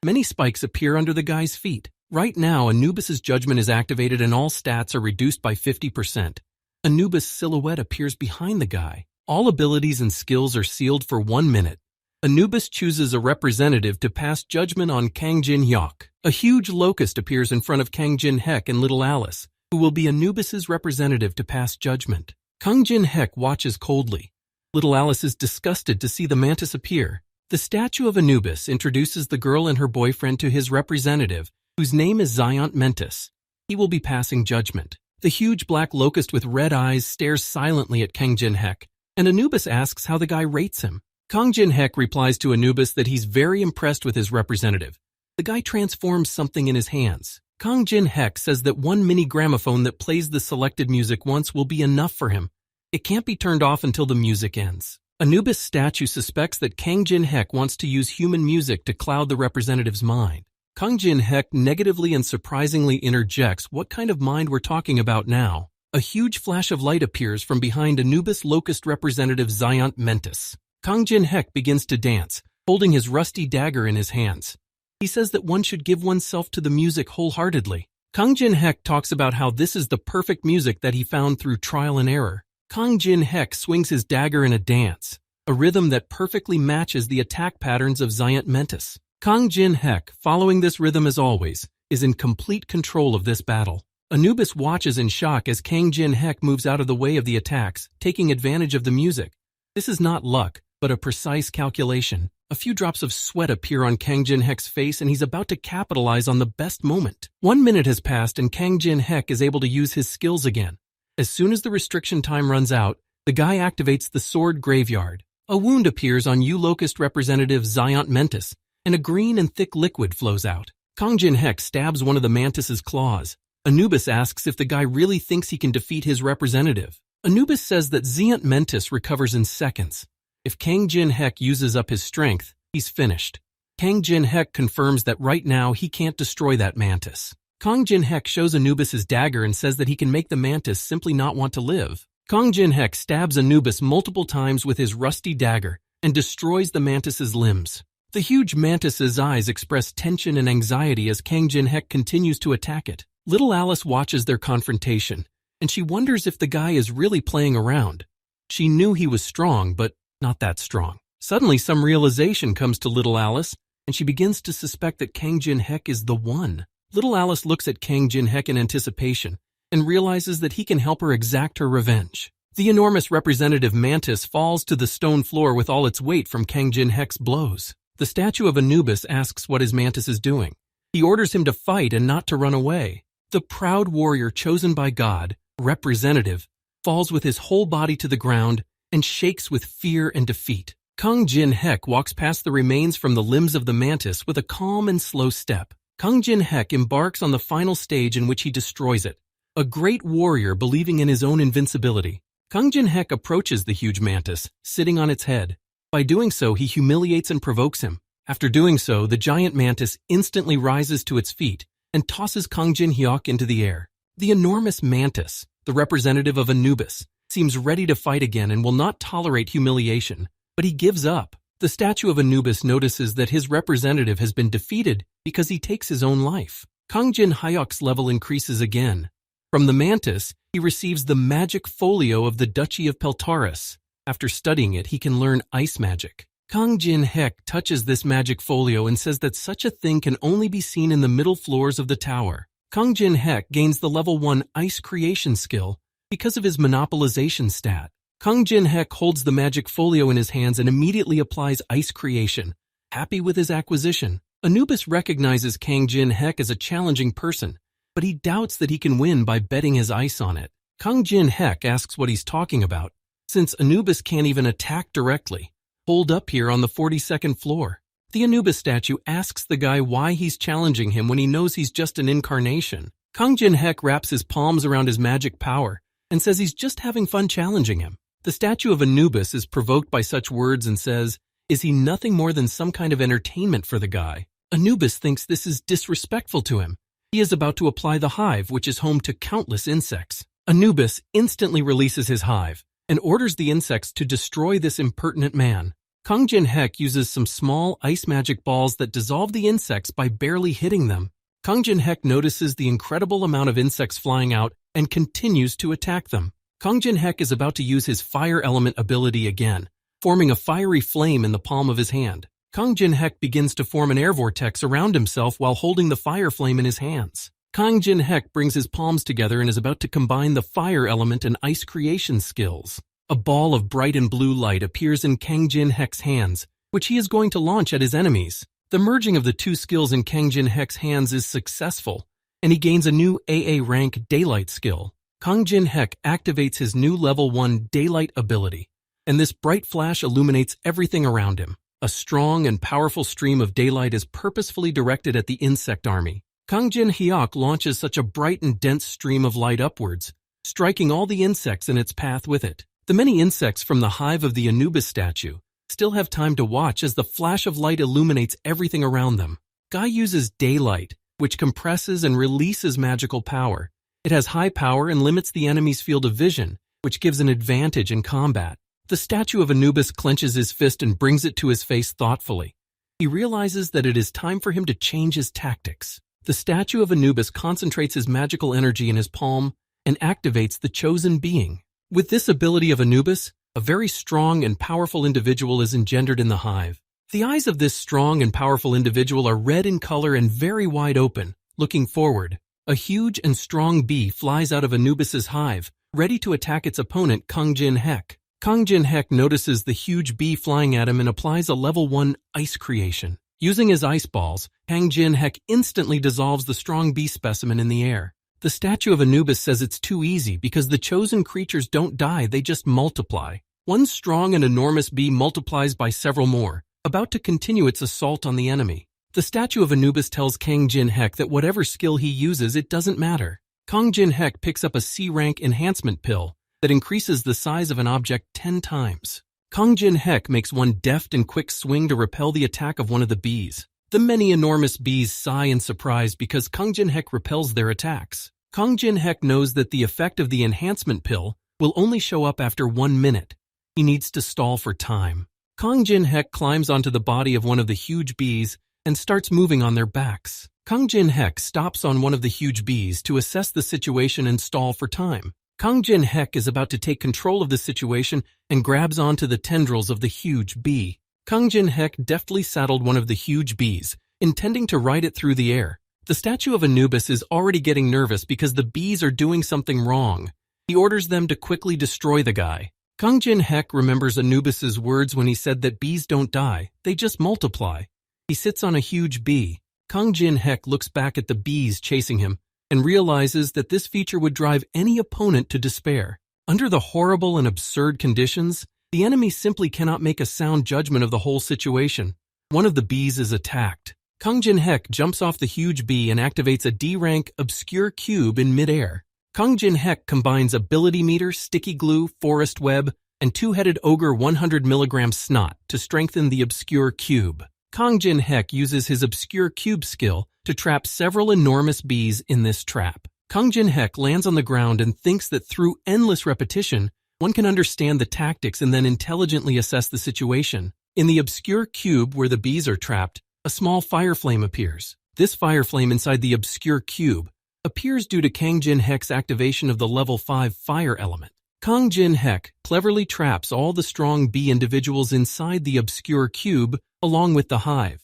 A: Many spikes appear under the guy's feet. Right now, Anubis's judgment is activated and all stats are reduced by 50%. Anubis' silhouette appears behind the guy. All abilities and skills are sealed for 1 minute. Anubis chooses a representative to pass judgment on Kang Jin-hyuk. A huge locust appears in front of Kang Jin-hek and little Alice, who will be Anubis's representative to pass judgment. Kang Jin-hek watches coldly. Little Alice is disgusted to see the mantis appear. The statue of Anubis introduces the girl and her boyfriend to his representative, whose name is Mentis. He will be passing judgment. The huge black locust with red eyes stares silently at Kang Jin-hek, and Anubis asks how the guy rates him. Kang Jin-hek replies to Anubis that he's very impressed with his representative. The guy transforms something in his hands. Kang Jin-hek says that one mini gramophone that plays the selected music once will be enough for him. It can't be turned off until the music ends. Anubis' statue suspects that Kang Jin-hek wants to use human music to cloud the representative's mind. Kang Jin-hek negatively and surprisingly interjects what kind of mind we're talking about now. A huge flash of light appears from behind Anubis locust representative Mentis. Kang Jin-hek begins to dance, holding his rusty dagger in his hands. He says that one should give oneself to the music wholeheartedly. Kang Jin-hek talks about how this is the perfect music that he found through trial and error. Kang Jin-hek swings his dagger in a dance, a rhythm that perfectly matches the attack patterns of Mentis. Kang Jin-hek, following this rhythm as always, is in complete control of this battle. Anubis watches in shock as Kang Jin-hek moves out of the way of the attacks, taking advantage of the music. This is not luck, but a precise calculation. A few drops of sweat appear on Kang Jin-hek's face and he's about to capitalize on the best moment. 1 minute has passed and Kang Jin-hek is able to use his skills again. As soon as the restriction time runs out, the guy activates the sword graveyard. A wound appears on U-Locust representative Mentis, and a green and thick liquid flows out. Kang Jin-hek stabs one of the mantis's claws. Anubis asks if the guy really thinks he can defeat his representative. Anubis says that Mentis recovers in seconds. If Kang Jin-hek uses up his strength, he's finished. Kang Jin-hek confirms that right now he can't destroy that mantis. Kang Jin-hek shows Anubis his dagger and says that he can make the mantis simply not want to live. Kang Jin-hek stabs Anubis multiple times with his rusty dagger and destroys the mantis's limbs. The huge mantis's eyes express tension and anxiety as Kang Jin-hek continues to attack it. Little Alice watches their confrontation, and she wonders if the guy is really playing around. She knew he was strong, but not that strong. Suddenly, some realization comes to Little Alice, and she begins to suspect that Kang Jin-hek is the one. Little Alice looks at Kang Jin-hek in anticipation and realizes that he can help her exact her revenge. The enormous representative mantis falls to the stone floor with all its weight from Kang Jin-hek's blows. The statue of Anubis asks what his mantis is doing. He orders him to fight and not to run away. The proud warrior chosen by God, representative, falls with his whole body to the ground and shakes with fear and defeat. Kang Jin-hek walks past the remains from the limbs of the mantis with a calm and slow step. Kang Jin-hek embarks on the final stage in which he destroys it. A great warrior believing in his own invincibility, Kang Jin-hek approaches the huge mantis, sitting on its head. By doing so, he humiliates and provokes him. After doing so, the giant mantis instantly rises to its feet and tosses Kang Jin-hyuk into the air. The enormous mantis, the representative of Anubis, seems ready to fight again and will not tolerate humiliation. But he gives up. The statue of Anubis notices that his representative has been defeated because he takes his own life. Kang Jin-hyuk's level increases again. From the mantis, he receives the magic folio of the Duchy of Peltaris. After studying it, he can learn ice magic. Kang Jin-hek touches this magic folio and says that such a thing can only be seen in the middle floors of the tower. Kang Jin-hek gains the level 1 ice creation skill because of his monopolization stat. Kang Jin-hek holds the magic folio in his hands and immediately applies ice creation, happy with his acquisition. Anubis recognizes Kang Jin-hek as a challenging person, but he doubts that he can win by betting his ice on it. Kang Jin-hek asks what he's talking about, since Anubis can't even attack directly. Hold up here on the 42nd floor. The Anubis statue asks the guy why he's challenging him when he knows he's just an incarnation. Kang Jin-hek wraps his palms around his magic power and says he's just having fun challenging him. The statue of Anubis is provoked by such words and says, is he nothing more than some kind of entertainment for the guy? Anubis thinks this is disrespectful to him. He is about to apply the hive, which is home to countless insects. Anubis instantly releases his hive and orders the insects to destroy this impertinent man. Kang Jin-hek uses some small ice magic balls that dissolve the insects by barely hitting them. Kang Jin-hek notices the incredible amount of insects flying out and continues to attack them. Kang Jin-hek is about to use his fire element ability again, forming a fiery flame in the palm of his hand. Kang Jin-hek begins to form an air vortex around himself while holding the fire flame in his hands. Kang Jin-hek brings his palms together and is about to combine the fire element and ice creation skills. A ball of bright and blue light appears in Kang Jin-hek's hands, which he is going to launch at his enemies. The merging of the two skills in Kang Jin-hek's hands is successful, and he gains a new AA rank Daylight skill. Kang Jin-hek activates his new level 1 Daylight ability, and this bright flash illuminates everything around him. A strong and powerful stream of daylight is purposefully directed at the insect army. Kang Jin-hyuk launches such a bright and dense stream of light upwards, striking all the insects in its path with it. The many insects from the hive of the Anubis statue still have time to watch as the flash of light illuminates everything around them. Guy uses daylight, which compresses and releases magical power. It has high power and limits the enemy's field of vision, which gives an advantage in combat. The statue of Anubis clenches his fist and brings it to his face thoughtfully. He realizes that it is time for him to change his tactics. The statue of Anubis concentrates his magical energy in his palm and activates the chosen being. With this ability of Anubis, a very strong and powerful individual is engendered in the hive. The eyes of this strong and powerful individual are red in color and very wide open, looking forward. A huge and strong bee flies out of Anubis's hive, ready to attack its opponent, Kang Jin-hek. Kang Jin-hek notices the huge bee flying at him and applies a level 1 ice creation. Using his ice balls, Kang Jin-hek instantly dissolves the strong bee specimen in the air. The statue of Anubis says it's too easy because the chosen creatures don't die, they just multiply. One strong and enormous bee multiplies by several more, about to continue its assault on the enemy. The statue of Anubis tells Kang Jin-hek that whatever skill he uses, it doesn't matter. Kang Jin-hek picks up a C-rank enhancement pill that increases the size of an object 10 times. Kang Jin-hek makes one deft and quick swing to repel the attack of one of the bees. The many enormous bees sigh in surprise because Kang Jin-hek repels their attacks. Kang Jin-hek knows that the effect of the enhancement pill will only show up after 1 minute. He needs to stall for time. Kang Jin-hek climbs onto the body of one of the huge bees and starts moving on their backs. Kang Jin-hek stops on one of the huge bees to assess the situation and stall for time. Kang Jin-hek is about to take control of the situation and grabs onto the tendrils of the huge bee. Kang Jin-hek deftly saddled one of the huge bees, intending to ride it through the air. The statue of Anubis is already getting nervous because the bees are doing something wrong. He orders them to quickly destroy the guy. Kang Jin-hek remembers Anubis's words when he said that bees don't die, they just multiply. He sits on a huge bee. Kang Jin-hek looks back at the bees chasing him and realizes that this feature would drive any opponent to despair. Under the horrible and absurd conditions, the enemy simply cannot make a sound judgment of the whole situation. One of the bees is attacked. Kang Jin-hek jumps off the huge bee and activates a D-rank obscure cube in midair. Kang Jin-hek combines ability meter, sticky glue, forest web, and two-headed ogre 100 mg snot to strengthen the obscure cube. Kang Jin-hek uses his obscure cube skill to trap several enormous bees in this trap. Kang Jin-hek lands on the ground and thinks that through endless repetition, one can understand the tactics and then intelligently assess the situation. In the obscure cube where the bees are trapped, a small fire flame appears. This fire flame inside the obscure cube appears due to Kang Jin-hek's activation of the level 5 fire element. Kang Jin-hek cleverly traps all the strong bee individuals inside the obscure cube along with the hive.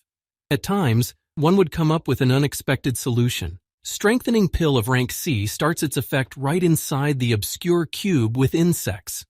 A: At times, one would come up with an unexpected solution. Strengthening pill of rank C starts its effect right inside the obscure cube with insects.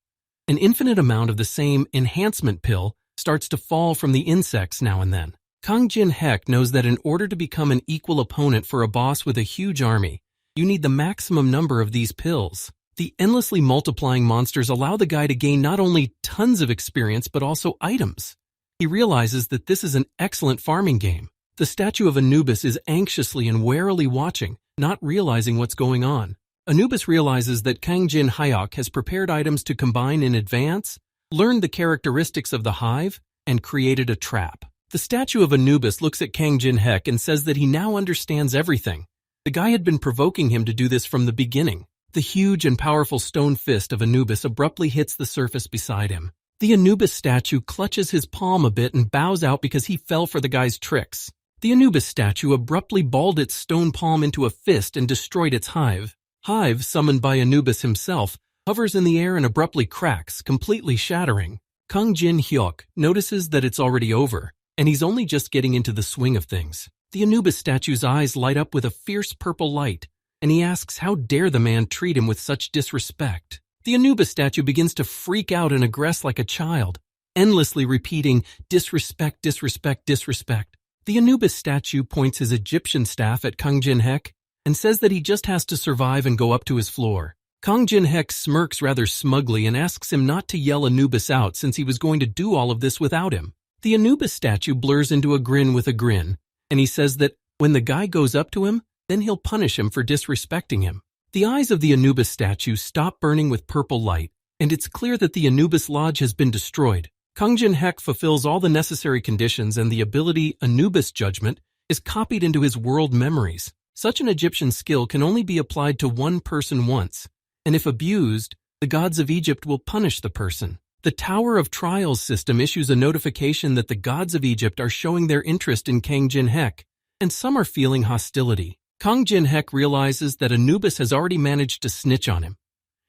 A: An infinite amount of the same enhancement pill starts to fall from the insects now and then. Kang Jin-hek knows that in order to become an equal opponent for a boss with a huge army, you need the maximum number of these pills. The endlessly multiplying monsters allow the guy to gain not only tons of experience but also items. He realizes that this is an excellent farming game. The statue of Anubis is anxiously and warily watching, not realizing what's going on. Anubis realizes that Kang Jin-hyuk has prepared items to combine in advance, learned the characteristics of the hive, and created a trap. The statue of Anubis looks at Kang Jin-hek and says that he now understands everything. The guy had been provoking him to do this from the beginning. The huge and powerful stone fist of Anubis abruptly hits the surface beside him. The Anubis statue clutches his palm a bit and bows out because he fell for the guy's tricks. The Anubis statue abruptly balled its stone palm into a fist and destroyed its hive. Hive, summoned by Anubis himself, hovers in the air and abruptly cracks, completely shattering. Kang Jin-hyuk notices that it's already over, and he's only just getting into the swing of things. The Anubis statue's eyes light up with a fierce purple light, and he asks how dare the man treat him with such disrespect. The Anubis statue begins to freak out and aggress like a child, endlessly repeating, disrespect, disrespect, disrespect. The Anubis statue points his Egyptian staff at Kang Jin-hek and says that he just has to survive and go up to his floor. Kang Jin-hek smirks rather smugly and asks him not to yell Anubis out since he was going to do all of this without him. The Anubis statue blurs into a grin with a grin, and he says that when the guy goes up to him, then he'll punish him for disrespecting him. The eyes of the Anubis statue stop burning with purple light, and it's clear that the Anubis Lodge has been destroyed. Kang Jin-hek fulfills all the necessary conditions and the ability Anubis Judgment is copied into his world memories. Such an Egyptian skill can only be applied to one person once, and if abused, the gods of Egypt will punish the person. The Tower of Trials system issues a notification that the gods of Egypt are showing their interest in Kang Jin-hek, and some are feeling hostility. Kang Jin-hek realizes that Anubis has already managed to snitch on him.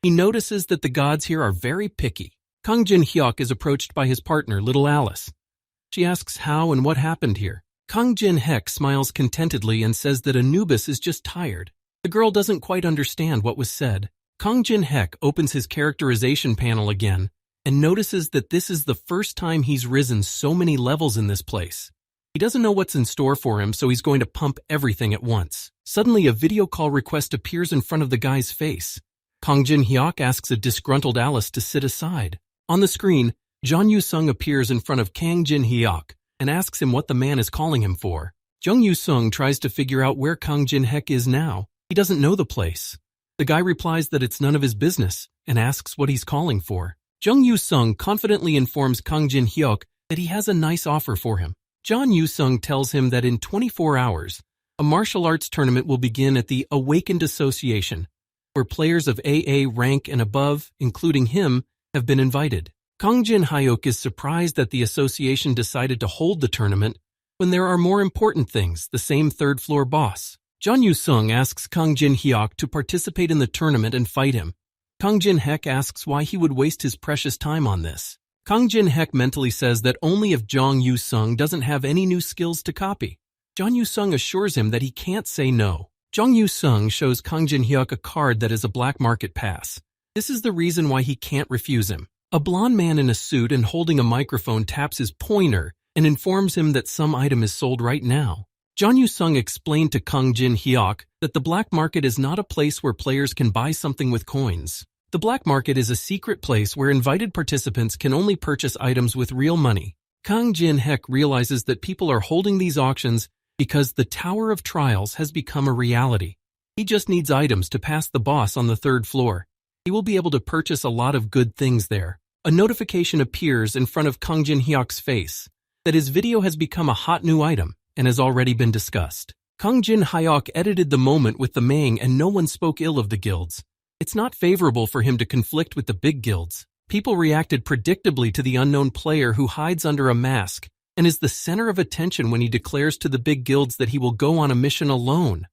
A: He notices that the gods here are very picky. Kang Jin-hyuk is approached by his partner, Little Alice. She asks how and what happened here. Kang Jin-hek smiles contentedly and says that Anubis is just tired. The girl doesn't quite understand what was said. Kang Jin-hek opens his characterization panel again and notices that this is the first time he's risen so many levels in this place. He doesn't know what's in store for him, so he's going to pump everything at once. Suddenly, a video call request appears in front of the guy's face. Kang Jin-hyuk asks a disgruntled Alice to sit aside. On the screen, Jung Yu-sung appears in front of Kang Jin-hyuk and asks him what the man is calling him for. Jung Yu-sung tries to figure out where Kang Jin-hek is now. He doesn't know the place. The guy replies that it's none of his business and asks what he's calling for. Jung Yu-sung confidently informs Kang Jin-hyuk that he has a nice offer for him. John Yu-sung tells him that in 24 hours, a martial arts tournament will begin at the Awakened Association, where players of AA rank and above, including him, have been invited. Kang Jin-hyuk is surprised that the association decided to hold the tournament when there are more important things, the same third-floor boss. John Yu-sung asks Kang Jin-hyuk to participate in the tournament and fight him. Kang Jin-hyuk asks why he would waste his precious time on this. Kang Jin-hyuk mentally says that only if Jong Yu-sung doesn't have any new skills to copy. Jong Yu-sung assures him that he can't say no. Jong Yu-sung shows Kang Jin-hyuk a card that is a black market pass. This is the reason why he can't refuse him. A blonde man in a suit and holding a microphone taps his pointer and informs him that some item is sold right now. Jong Yu-sung explained to Kang Jin-hyuk that the black market is not a place where players can buy something with coins. The black market is a secret place where invited participants can only purchase items with real money. Kang Jin-hyuk realizes that people are holding these auctions because the Tower of Trials has become a reality. He just needs items to pass the boss on the third floor. He will be able to purchase a lot of good things there. A notification appears in front of Kang Jin-hyuk's face that his video has become a hot new item and has already been discussed. Kang Jin-hyuk edited the moment with the Mang and no one spoke ill of the guilds. It's not favorable for him to conflict with the big guilds. People reacted predictably to the unknown player who hides under a mask and is the center of attention when he declares to the big guilds that he will go on a mission alone.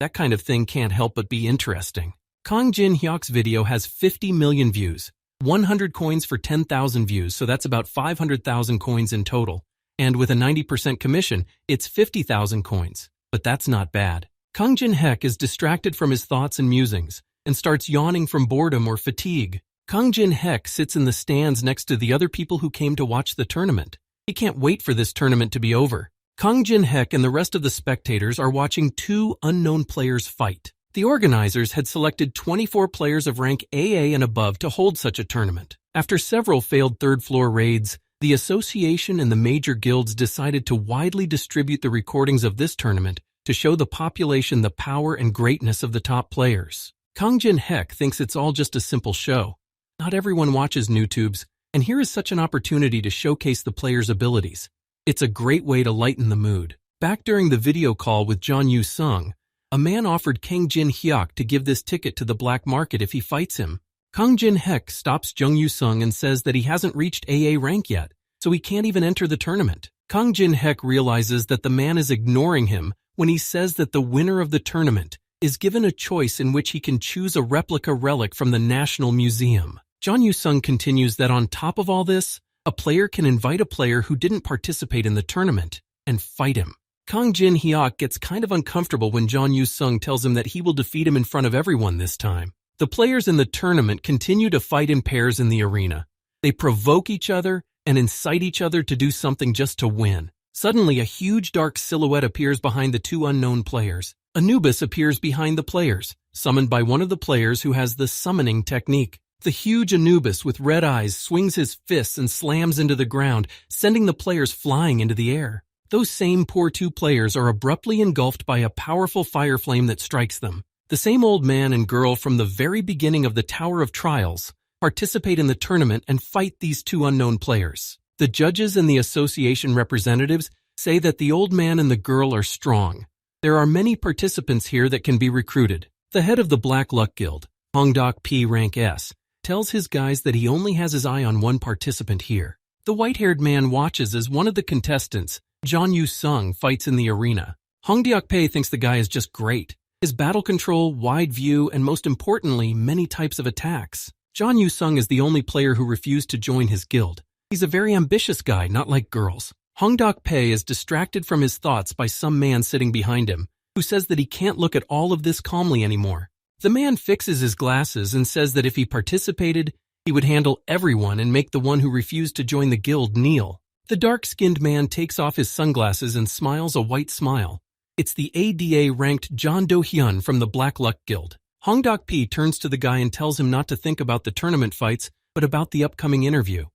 A: That kind of thing can't help but be interesting. Kang Jin-hyuk's video has 50 million views, 100 coins for 10,000 views, so that's about 500,000 coins in total. And with a 90% commission, it's 50,000 coins. But that's not bad. Kang Jin-hyuk is distracted from his thoughts and musings and starts yawning from boredom or fatigue. Kang Jin-hyuk sits in the stands next to the other people who came to watch the tournament. He can't wait for this tournament to be over. Kang Jin-hyuk and the rest of the spectators are watching two unknown players fight. The organizers had selected 24 players of rank AA and above to hold such a tournament. After several failed third-floor raids, the association and the major guilds decided to widely distribute the recordings of this tournament to show the population the power and greatness of the top players. Kang Jin-hyuk thinks it's all just a simple show. Not everyone watches NewTubes, and here is such an opportunity to showcase the players' abilities. It's a great way to lighten the mood. Back during the video call with John Yu-sung, a man offered Kang Jin-hyuk to give this ticket to the black market if he fights him. Kang Jin-hyuk stops Jung Yu-sung and says that he hasn't reached AA rank yet, so he can't even enter the tournament. Kang Jin-hyuk realizes that the man is ignoring him when he says that the winner of the tournament is given a choice in which he can choose a replica relic from the National Museum. Jung Yu-sung continues that on top of all this, a player can invite a player who didn't participate in the tournament and fight him. Kang Jin-hyuk gets kind of uncomfortable when Jung Yu-sung tells him that he will defeat him in front of everyone this time. The players in the tournament continue to fight in pairs in the arena. They provoke each other and incite each other to do something just to win. Suddenly, a huge dark silhouette appears behind the two unknown players. Anubis appears behind the players, summoned by one of the players who has the summoning technique. The huge Anubis with red eyes swings his fists and slams into the ground, sending the players flying into the air. Those same poor two players are abruptly engulfed by a powerful fire flame that strikes them. The same old man and girl from the very beginning of the Tower of Trials participate in the tournament and fight these two unknown players. The judges and the association representatives say that the old man and the girl are strong. There are many participants here that can be recruited. The head of the Black Luck Guild, Hongdok P rank S, tells his guys that he only has his eye on one participant here. The white-haired man watches as one of the contestants, John Yu-sung, fights in the arena. Hongdok P thinks the guy is just great. His battle control, wide view, and most importantly, many types of attacks. John Yu-sung is the only player who refused to join his guild. He's a very ambitious guy, not like girls. Hongdok P is distracted from his thoughts by some man sitting behind him, who says that he can't look at all of this calmly anymore. The man fixes his glasses and says that if he participated, he would handle everyone and make the one who refused to join the guild kneel. The dark-skinned man takes off his sunglasses and smiles a white smile. It's the ADA-ranked John Do-hyun from the Black Luck Guild. Hongdok P turns to the guy and tells him not to think about the tournament fights, but about the upcoming interview.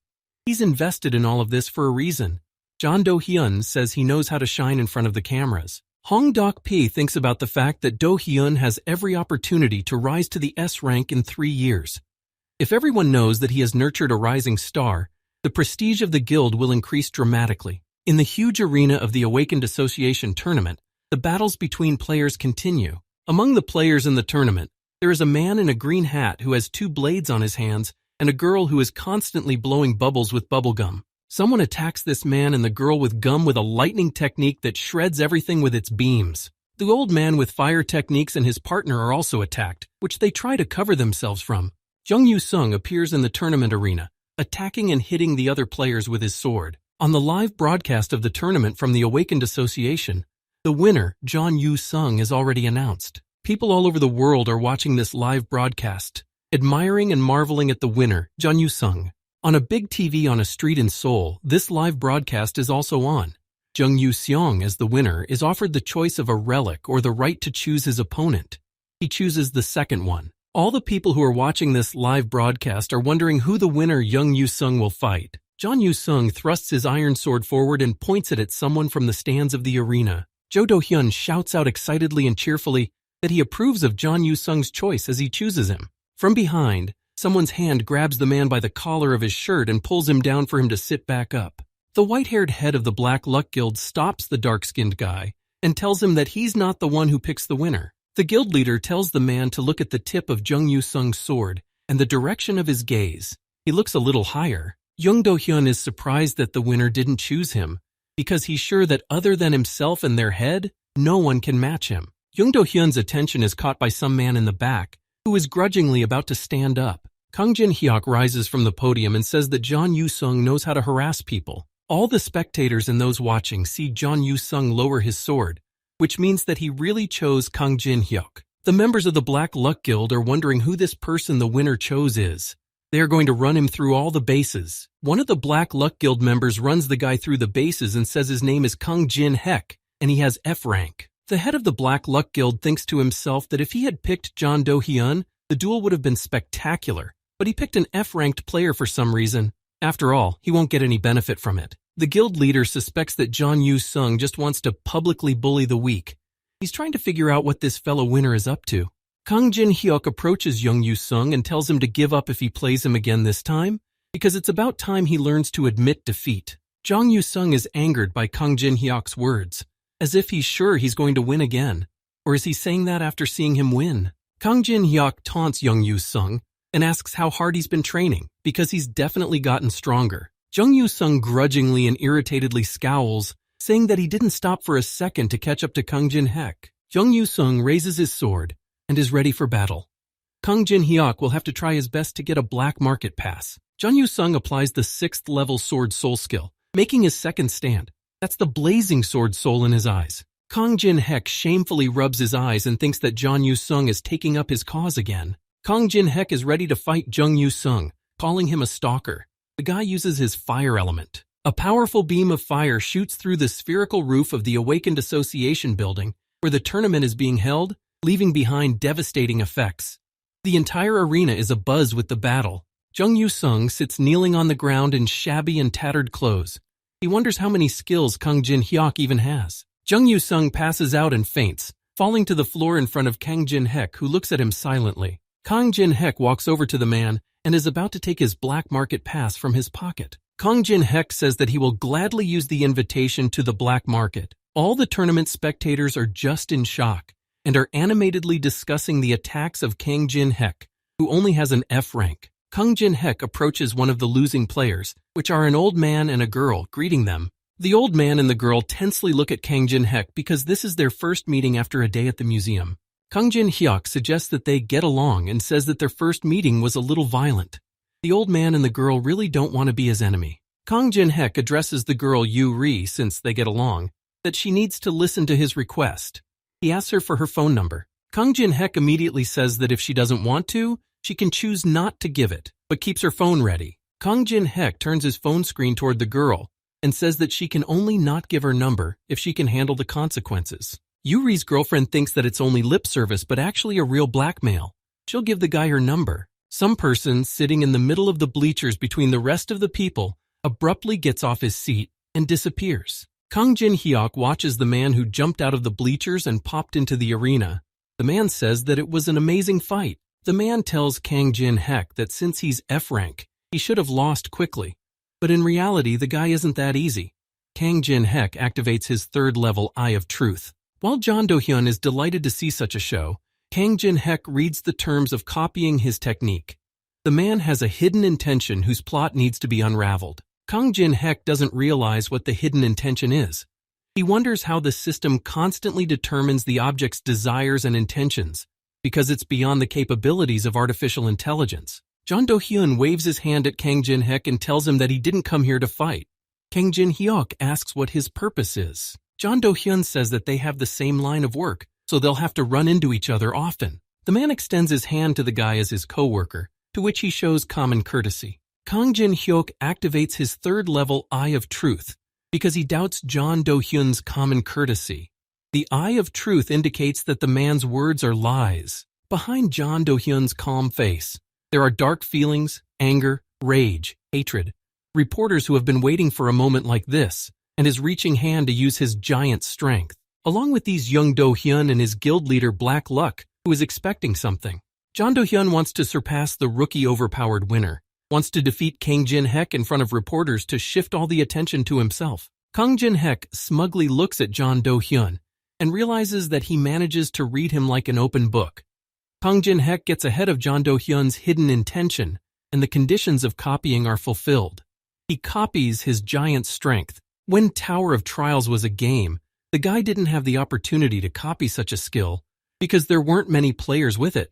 A: He's invested in all of this for a reason. John Do-hyun says he knows how to shine in front of the cameras. Hongdok P thinks about the fact that Do-hyun has every opportunity to rise to the S rank in 3 years. If everyone knows that he has nurtured a rising star, the prestige of the guild will increase dramatically. In the huge arena of the Awakened Association tournament, the battles between players continue. Among the players in the tournament, there is a man in a green hat who has 2 blades on his hands and a girl who is constantly blowing bubbles with bubblegum. Someone attacks this man and the girl with gum with a lightning technique that shreds everything with its beams. The old man with fire techniques and his partner are also attacked, which they try to cover themselves from. Jung Yu-sung appears in the tournament arena, attacking and hitting the other players with his sword. On the live broadcast of the tournament from the Awakened Association, the winner, Jung Yu-sung, is already announced. People all over the world are watching this live broadcast, admiring and marveling at the winner, Jung Yu-sung. On a big TV on a street in Seoul, this live broadcast is also on. Jung Yu-sung, as the winner, is offered the choice of a relic or the right to choose his opponent. He chooses the second one. All the people who are watching this live broadcast are wondering who the winner Jung Yu-sung will fight. Jung Yu-sung thrusts his iron sword forward and points it at someone from the stands of the arena. Jo Do-hyun shouts out excitedly and cheerfully that he approves of Jung Yu-sung's choice as he chooses him. From behind, someone's hand grabs the man by the collar of his shirt and pulls him down for him to sit back up. The white-haired head of the Black Luck Guild stops the dark-skinned guy and tells him that he's not the one who picks the winner. The guild leader tells the man to look at the tip of Jung Yu-sung's sword and the direction of his gaze. He looks a little higher. Jung Do-hyun is surprised that the winner didn't choose him because he's sure that other than himself and their head, no one can match him. Jung Do-hyun's attention is caught by some man in the back who is grudgingly about to stand up. Kang Jin-hyuk rises from the podium and says that Jung Yu-sung knows how to harass people. All the spectators and those watching see Jung Yu-sung lower his sword, which means that he really chose Kang Jin-hyuk. The members of the Black Luck Guild are wondering who this person the winner chose is. They are going to run him through all the bases. One of the Black Luck Guild members runs the guy through the bases and says his name is Kang Jin-hyuk, and he has F rank. The head of the Black Luck Guild thinks to himself that if he had picked Jung Do-hyun, the duel would have been spectacular, but he picked an F-ranked player for some reason. After all, he won't get any benefit from it. The guild leader suspects that Jung Yu-sung just wants to publicly bully the weak. He's trying to figure out what this fellow winner is up to. Kang Jin-hyuk approaches Jung Yu-sung and tells him to give up if he plays him again this time, because it's about time he learns to admit defeat. Jung Yu-sung is angered by Kang Jin-hyuk's words, as if he's sure he's going to win again. Or is he saying that after seeing him win? Kang Jin-hyuk taunts Jung Yu-sung and asks how hard he's been training, because he's definitely gotten stronger. Jung Yu-sung grudgingly and irritatedly scowls, saying that he didn't stop for a second to catch up to Kang Jin-hyuk. Jung Yu-sung raises his sword and is ready for battle. Kang Jin-hyuk will have to try his best to get a black market pass. Jung Yu-sung applies the 6th level sword soul skill, making his second stand. That's the blazing sword soul in his eyes. Kang Jin-hyuk shamefully rubs his eyes and thinks that Jung Yu-sung is taking up his cause again. Kang Jin-hyuk is ready to fight Jung Yu-sung, calling him a stalker. The guy uses his fire element. A powerful beam of fire shoots through the spherical roof of the Awakened Association building, where the tournament is being held, leaving behind devastating effects. The entire arena is abuzz with the battle. Jung Yu-sung sits kneeling on the ground in shabby and tattered clothes. He wonders how many skills Kang Jin-hyuk even has. Jung Yu-sung passes out and faints, falling to the floor in front of Kang Jin-hyuk, who looks at him silently. Kang Jin-hyuk walks over to the man and is about to take his black market pass from his pocket. Kang Jin-hyuk says that he will gladly use the invitation to the black market. All the tournament spectators are just in shock and are animatedly discussing the attacks of Kang Jin-hyuk, who only has an F rank. Kang Jin-hyuk approaches one of the losing players, which are an old man and a girl, greeting them. The old man and the girl tensely look at Kang Jin-hyuk because this is their first meeting after a day at the museum. Kang Jin-hyuk suggests that they get along and says that their first meeting was a little violent. The old man and the girl really don't want to be his enemy. Kang Jin-hyuk addresses the girl Yu-ri, since they get along, that she needs to listen to his request. He asks her for her phone number. Kang Jin-hyuk immediately says that if she doesn't want to, she can choose not to give it, but keeps her phone ready. Kang Jin-hyuk turns his phone screen toward the girl and says that she can only not give her number if she can handle the consequences. Yuri's girlfriend thinks that it's only lip service but actually a real blackmail. She'll give the guy her number. Some person sitting in the middle of the bleachers between the rest of the people abruptly gets off his seat and disappears. Kang Jin-hyuk watches the man who jumped out of the bleachers and popped into the arena. The man says that it was an amazing fight. The man tells Kang Jin-hek that since he's F rank, he should have lost quickly. But in reality, the guy isn't that easy. Kang Jin-hek activates his third-level Eye of Truth. While John Do-hyun is delighted to see such a show, Kang Jin-hek reads the terms of copying his technique. The man has a hidden intention whose plot needs to be unraveled. Kang Jin-hek doesn't realize what the hidden intention is. He wonders how the system constantly determines the object's desires and intentions, because it's beyond the capabilities of artificial intelligence. John Do-hyun waves his hand at Kang Jin-hek and tells him that he didn't come here to fight. Kang Jin-hyuk asks what his purpose is. John Do-hyun says that they have the same line of work, so they'll have to run into each other often. The man extends his hand to the guy as his co-worker, to which he shows common courtesy. Kang Jin-hyuk activates his third-level Eye of Truth because he doubts John Do-hyun's common courtesy. The Eye of Truth indicates that the man's words are lies. Behind John Do-hyun's calm face, there are dark feelings, anger, rage, hatred. Reporters who have been waiting for a moment like this and his reaching hand to use his giant strength. Along with these young Do-hyun and his guild leader Black Luck, who is expecting something. John Do-hyun wants to surpass the rookie overpowered winner, wants to defeat Kang Jin-hek in front of reporters to shift all the attention to himself. Kang Jin-hek smugly looks at John Do-hyun and realizes that he manages to read him like an open book. Kang Jin-hek gets ahead of John Do-hyun's hidden intention, and the conditions of copying are fulfilled. He copies his giant strength. When Tower of Trials was a game, the guy didn't have the opportunity to copy such a skill because there weren't many players with it.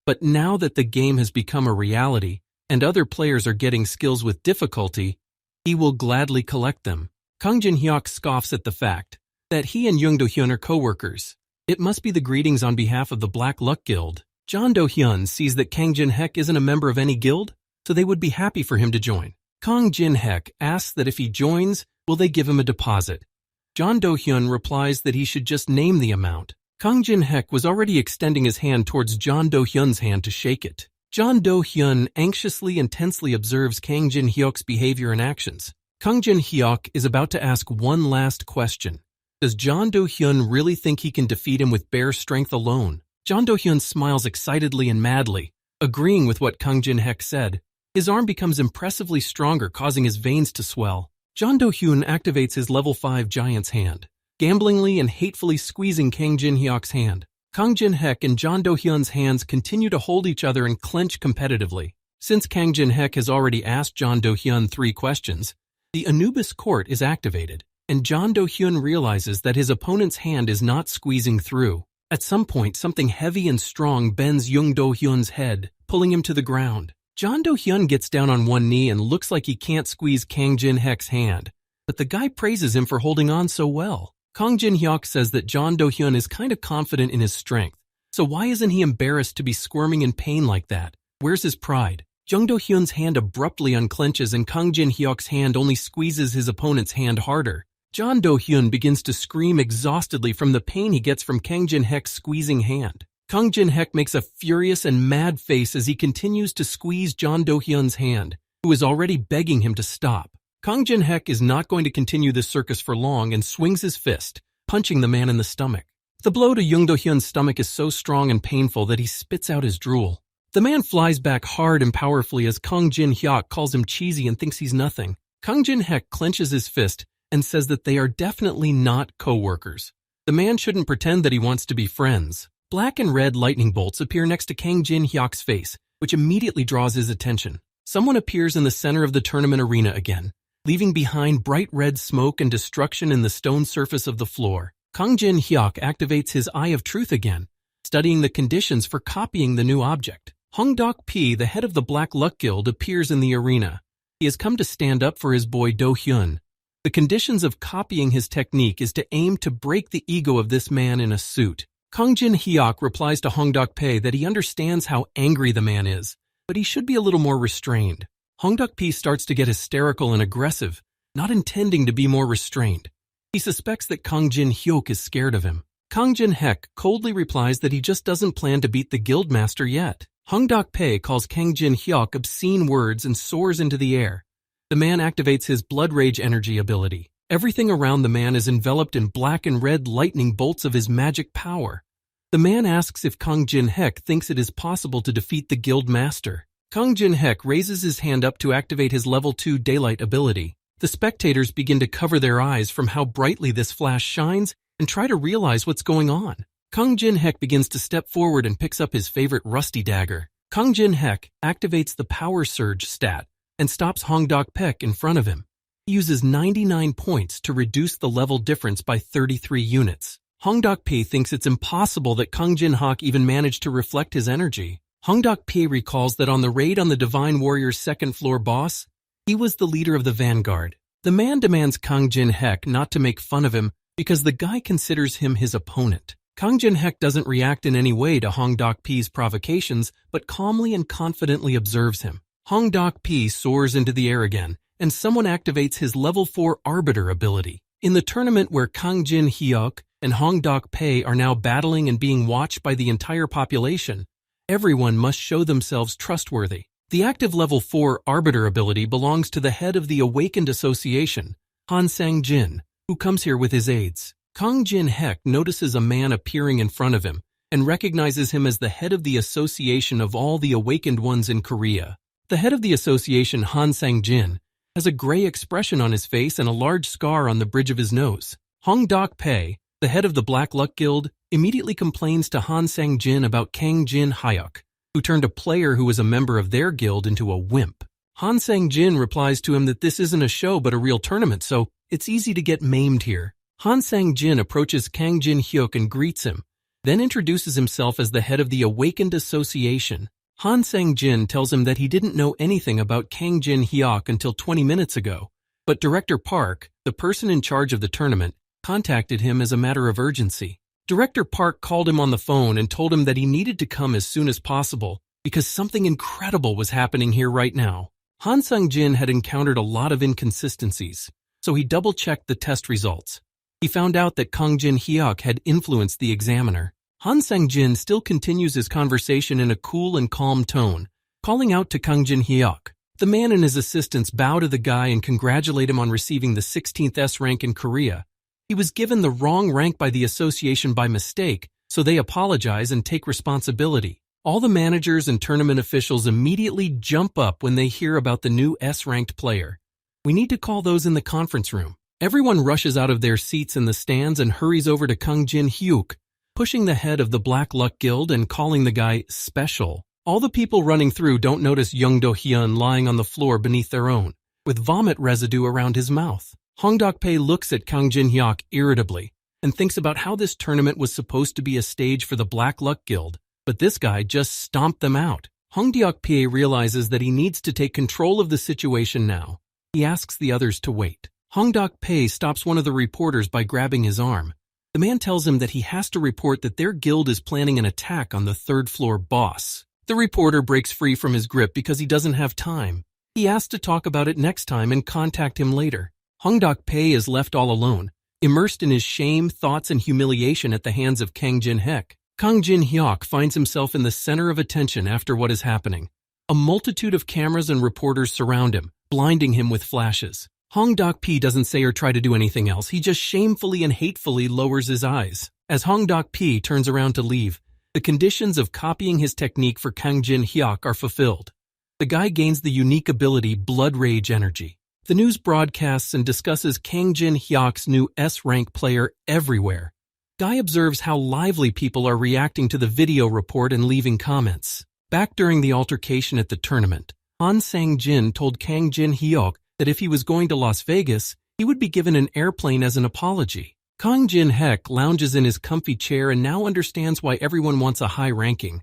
A: But now that the game has become a reality and other players are getting skills with difficulty, he will gladly collect them. Kang Jin-hyuk scoffs at the fact that he and Young Do-hyun are co-workers. It must be the greetings on behalf of the Black Luck Guild. John Do-hyun sees that Kang Jin-hek isn't a member of any guild, so they would be happy for him to join. Kang Jin-hek asks that if he joins, will they give him a deposit? John Do-hyun replies that he should just name the amount. Kang Jin-hek was already extending his hand towards John Do-hyun's hand to shake it. John Do-hyun anxiously and tensely observes Kang Jin-hyuk's behavior and actions. Kang Jin-hyuk is about to ask one last question. Does John Do-hyun really think he can defeat him with bare strength alone? John Do-hyun smiles excitedly and madly, agreeing with what Kang Jin-hek said. His arm becomes impressively stronger, causing his veins to swell. John Do-hyun activates his level 5 Giant's Hand, gamblingly and hatefully squeezing Kang Jin-hyuk's hand. Kang Jin-hek and John Do-hyun's hands continue to hold each other and clench competitively. Since Kang Jin-hek has already asked John Do-hyun 3 questions, the Anubis court is activated, and John Do-hyun realizes that his opponent's hand is not squeezing through. At some point, something heavy and strong bends Young Do-hyun's head, pulling him to the ground. John Do-hyun gets down on one knee and looks like he can't squeeze Kang Jin-hek's hand, but the guy praises him for holding on so well. Kang Jin-hyuk says that John Do-hyun is kind of confident in his strength, so why isn't he embarrassed to be squirming in pain like that? Where's his pride? Young Do-hyun's hand abruptly unclenches and Kang Jin-hyuk's hand only squeezes his opponent's hand harder. John Do-hyun begins to scream exhaustedly from the pain he gets from Kang Jin-hek's squeezing hand. Kang Jin-hek makes a furious and mad face as he continues to squeeze John Do-hyun's hand, who is already begging him to stop. Kang Jin-hek is not going to continue this circus for long and swings his fist, punching the man in the stomach. The blow to Young Do-hyun's stomach is so strong and painful that he spits out his drool. The man flies back hard and powerfully as Kang Jin-hyuk calls him cheesy and thinks he's nothing. Kang Jin-hek clenches his fist and says that they are definitely not co-workers. The man shouldn't pretend that he wants to be friends. Black and red lightning bolts appear next to Kang Jin-hyuk's face, which immediately draws his attention. Someone appears in the center of the tournament arena again, leaving behind bright red smoke and destruction in the stone surface of the floor. Kang Jin-hyuk activates his Eye of Truth again, studying the conditions for copying the new object. Hong Dok-P, the head of the Black Luck Guild, appears in the arena. He has come to stand up for his boy Do-hyun. The conditions of copying his technique is to aim to break the ego of this man in a suit. Kang Jin-hyuk replies to Hong Dok-P that he understands how angry the man is, but he should be a little more restrained. Hong Dok-P starts to get hysterical and aggressive, not intending to be more restrained. He suspects that Kang Jin-hyuk is scared of him. Kang Jin-hek coldly replies that he just doesn't plan to beat the guildmaster yet. Hong Dok-P calls Kang Jin-hyuk obscene words and soars into the air. The man activates his Blood Rage energy ability. Everything around the man is enveloped in black and red lightning bolts of his magic power. The man asks if Kang Jin-hek thinks it is possible to defeat the guild master. Kang Jin-hek raises his hand up to activate his level 2 daylight ability. The spectators begin to cover their eyes from how brightly this flash shines and try to realize what's going on. Kang Jin-hek begins to step forward and picks up his favorite rusty dagger. Kang Jin-hek activates the power surge stat and stops Hong Dok-pek in front of him. He uses 99 points to reduce the level difference by 33 units. Hong Dok-pek thinks it's impossible that Kang Jin-hak even managed to reflect his energy. Hong Dok-pek recalls that on the raid on the Divine Warrior's second-floor boss, he was the leader of the vanguard. The man demands Kang Jin-hek not to make fun of him because the guy considers him his opponent. Kang Jin-hek doesn't react in any way to Hong Dok-pek's provocations, but calmly and confidently observes him. Hong Dok-pek soars into the air again, and someone activates his level 4 Arbiter ability. In the tournament where Kang Jin-hyuk and Hong Dok-pek are now battling and being watched by the entire population, everyone must show themselves trustworthy. The active level 4 Arbiter ability belongs to the head of the Awakened Association, Han Sang-jin, who comes here with his aides. Kang Jin-hek notices a man appearing in front of him and recognizes him as the head of the Association of all the Awakened Ones in Korea. The head of the association, Han Sang-jin, has a gray expression on his face and a large scar on the bridge of his nose. Hong Dok-pek, the head of the Black Luck Guild, immediately complains to Han Sang-jin about Kang Jin-hyuk, who turned a player who was a member of their guild into a wimp. Han Sang-jin replies to him that this isn't a show but a real tournament, so it's easy to get maimed here. Han Sang-jin approaches Kang Jin-hyuk and greets him, then introduces himself as the head of the Awakened Association. Han Sang-jin tells him that he didn't know anything about Kang Jin-hyuk until 20 minutes ago, but Director Park, the person in charge of the tournament, contacted him as a matter of urgency. Director Park called him on the phone and told him that he needed to come as soon as possible because something incredible was happening here right now. Han Sang-jin had encountered a lot of inconsistencies, so he double-checked the test results. He found out that Kang Jin-hyuk had influenced the examiner. Han Sang-jin still continues his conversation in a cool and calm tone, calling out to Kang Jin-hyuk. The man and his assistants bow to the guy and congratulate him on receiving the 16th S rank in Korea. He was given the wrong rank by the association by mistake, so they apologize and take responsibility. All the managers and tournament officials immediately jump up when they hear about the new S-ranked player. We need to call those in the conference room. Everyone rushes out of their seats in the stands and hurries over to Kang Jin-hyuk, pushing the head of the Black Luck Guild and calling the guy special. All the people running through don't notice Young Do-hyun lying on the floor beneath their own, with vomit residue around his mouth. Hong Dok-pek looks at Kang Jin-hyuk irritably and thinks about how this tournament was supposed to be a stage for the Black Luck Guild, but this guy just stomped them out. Hong Dok-pek realizes that he needs to take control of the situation now. He asks the others to wait. Hong Dok-pek stops one of the reporters by grabbing his arm. The man tells him that he has to report that their guild is planning an attack on the third-floor boss. The reporter breaks free from his grip because he doesn't have time. He asks to talk about it next time and contact him later. Hong Dok-pek is left all alone, immersed in his shame, thoughts, and humiliation at the hands of Kang Jin-hek. Kang Jin-hyuk finds himself in the center of attention after what is happening. A multitude of cameras and reporters surround him, blinding him with flashes. Hong Dok-pek doesn't say or try to do anything else. He just shamefully and hatefully lowers his eyes. As Hong Dok-pek turns around to leave, the conditions of copying his technique for Kang Jin-hyuk are fulfilled. The guy gains the unique ability Blood Rage Energy. The news broadcasts and discusses Kang Jin-hyuk's new S-rank player everywhere. Guy observes how lively people are reacting to the video report and leaving comments. Back during the altercation at the tournament, Han Sang-jin told Kang Jin-hyuk that if he was going to Las Vegas, he would be given an airplane as an apology. Kang Jin-hek lounges in his comfy chair and now understands why everyone wants a high ranking,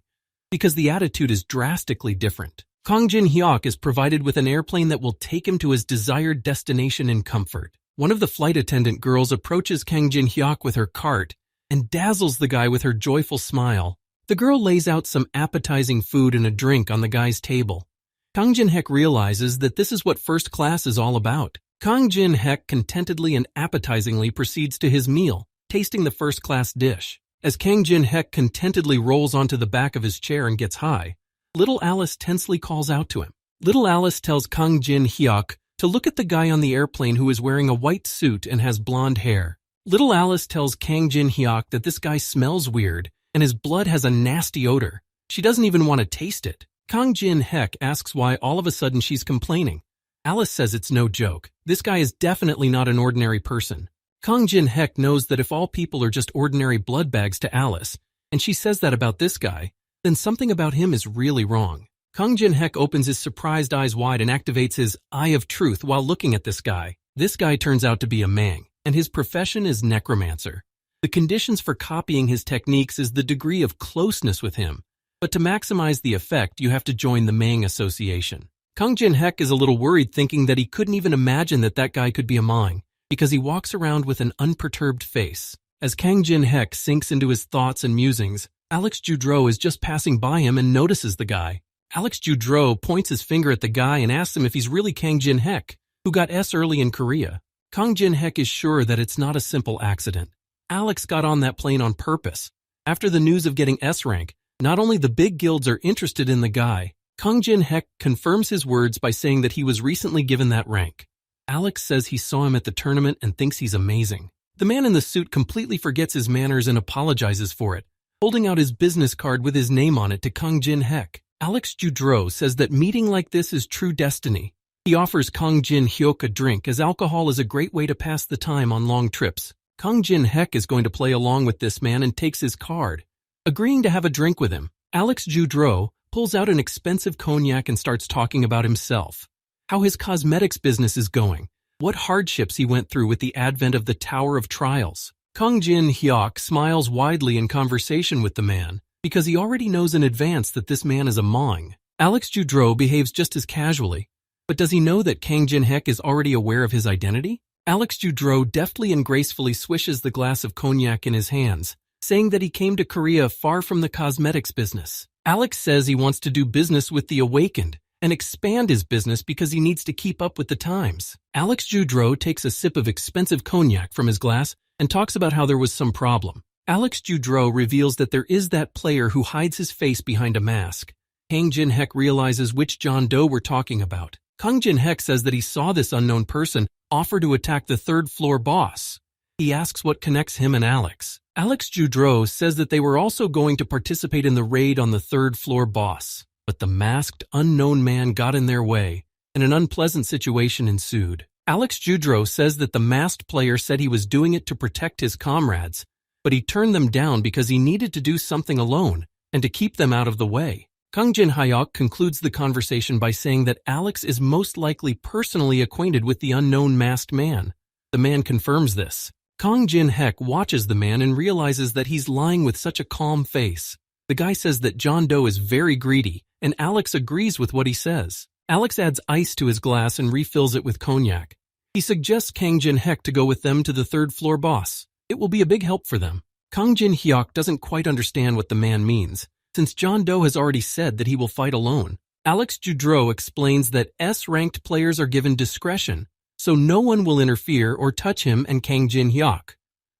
A: because the attitude is drastically different. Kang Jin-hyuk is provided with an airplane that will take him to his desired destination in comfort. One of the flight attendant girls approaches Kang Jin-hyuk with her cart and dazzles the guy with her joyful smile. The girl lays out some appetizing food and a drink on the guy's table. Kang Jin-hek realizes that this is what first class is all about. Kang Jin-hek contentedly and appetizingly proceeds to his meal, tasting the first-class dish. As Kang Jin-hek contentedly rolls onto the back of his chair and gets high, Little Alice tensely calls out to him. Little Alice tells Kang Jin-hyuk to look at the guy on the airplane who is wearing a white suit and has blonde hair. Little Alice tells Kang Jin-hyuk that this guy smells weird and his blood has a nasty odor. She doesn't even want to taste it. Kang Jin-hek asks why all of a sudden she's complaining. Alice says it's no joke. This guy is definitely not an ordinary person. Kang Jin-hek knows that if all people are just ordinary blood bags to Alice, and she says that about this guy, then something about him is really wrong. Kang Jin-hek opens his surprised eyes wide and activates his Eye of Truth while looking at this guy. This guy turns out to be a Mang, and his profession is necromancer. The conditions for copying his techniques is the degree of closeness with him, but to maximize the effect, you have to join the Mang Association. Kang Jin-hek is a little worried, thinking that he couldn't even imagine that that guy could be a Mang, because he walks around with an unperturbed face. As Kang Jin-hek sinks into his thoughts and musings, Alex Judreau is just passing by him and notices the guy. Alex Judreau points his finger at the guy and asks him if he's really Kang Jin-hek, who got S early in Korea. Kang Jin-hek is sure that it's not a simple accident. Alex got on that plane on purpose. After the news of getting S rank, not only the big guilds are interested in the guy, Kang Jin-hek confirms his words by saying that he was recently given that rank. Alex says he saw him at the tournament and thinks he's amazing. The man in the suit completely forgets his manners and apologizes for it, holding out his business card with his name on it to Kang Jin-hek. Alex Judreau says that meeting like this is true destiny. He offers Kang Jin-hyuk a drink, as alcohol is a great way to pass the time on long trips. Kang Jin-hek is going to play along with this man and takes his card. Agreeing to have a drink with him, Alex Judreau pulls out an expensive cognac and starts talking about himself, how his cosmetics business is going, what hardships he went through with the advent of the Tower of Trials. Kang Jin-hyuk smiles widely in conversation with the man, because he already knows in advance that this man is a Mang. Alex Judreau behaves just as casually, but does he know that Kang Jin-hek is already aware of his identity? Alex Judreau deftly and gracefully swishes the glass of cognac in his hands, saying that he came to Korea far from the cosmetics business. Alex says he wants to do business with the Awakened and expand his business because he needs to keep up with the times. Alex Judreau takes a sip of expensive cognac from his glass and talks about how there was some problem. Alex Judreau reveals that there is that player who hides his face behind a mask. Kang Jin-hek realizes which John Doe we're talking about. Kang Jin-hek says that he saw this unknown person offer to attack the third-floor boss. He asks what connects him and Alex. Alex Judreau says that they were also going to participate in the raid on the third-floor boss, but the masked, unknown man got in their way, and an unpleasant situation ensued. Alex Judreau says that the masked player said he was doing it to protect his comrades, but he turned them down because he needed to do something alone and to keep them out of the way. Kang Jin-hyuk concludes the conversation by saying that Alex is most likely personally acquainted with the unknown masked man. The man confirms this. Kang Jin-hek watches the man and realizes that he's lying with such a calm face. The guy says that John Doe is very greedy, and Alex agrees with what he says. Alex adds ice to his glass and refills it with cognac. He suggests Kang Jin-hek to go with them to the third-floor boss. It will be a big help for them. Kang Jin-hyuk doesn't quite understand what the man means, since John Doe has already said that he will fight alone. Alex Judreau explains that S-ranked players are given discretion, so no one will interfere or touch him and Kang Jin-hyuk.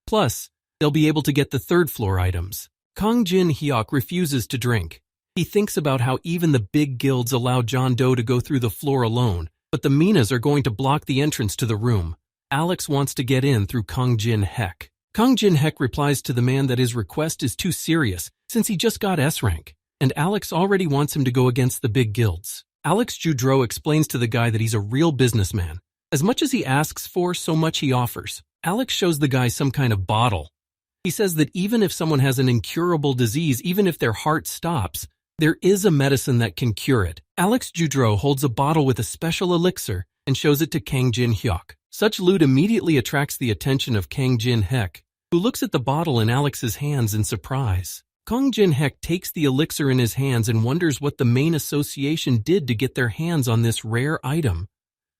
A: Plus, they'll be able to get the third-floor items. Kang Jin-hyuk refuses to drink. He thinks about how even the big guilds allow John Doe to go through the floor alone, but the Minas are going to block the entrance to the room. Alex wants to get in through Kang Jin-hek. Kang Jin-hek replies to the man that his request is too serious since he just got S-rank, and Alex already wants him to go against the big guilds. Alex Judreau explains to the guy that he's a real businessman. As much as he asks for, so much he offers. Alex shows the guy some kind of bottle. He says that even if someone has an incurable disease, even if their heart stops, there is a medicine that can cure it. Alex Judreau holds a bottle with a special elixir and shows it to Kang Jin-hyuk. Such loot immediately attracts the attention of Kang Jin-hek, who looks at the bottle in Alex's hands in surprise. Kang Jin-hek takes the elixir in his hands and wonders what the main association did to get their hands on this rare item.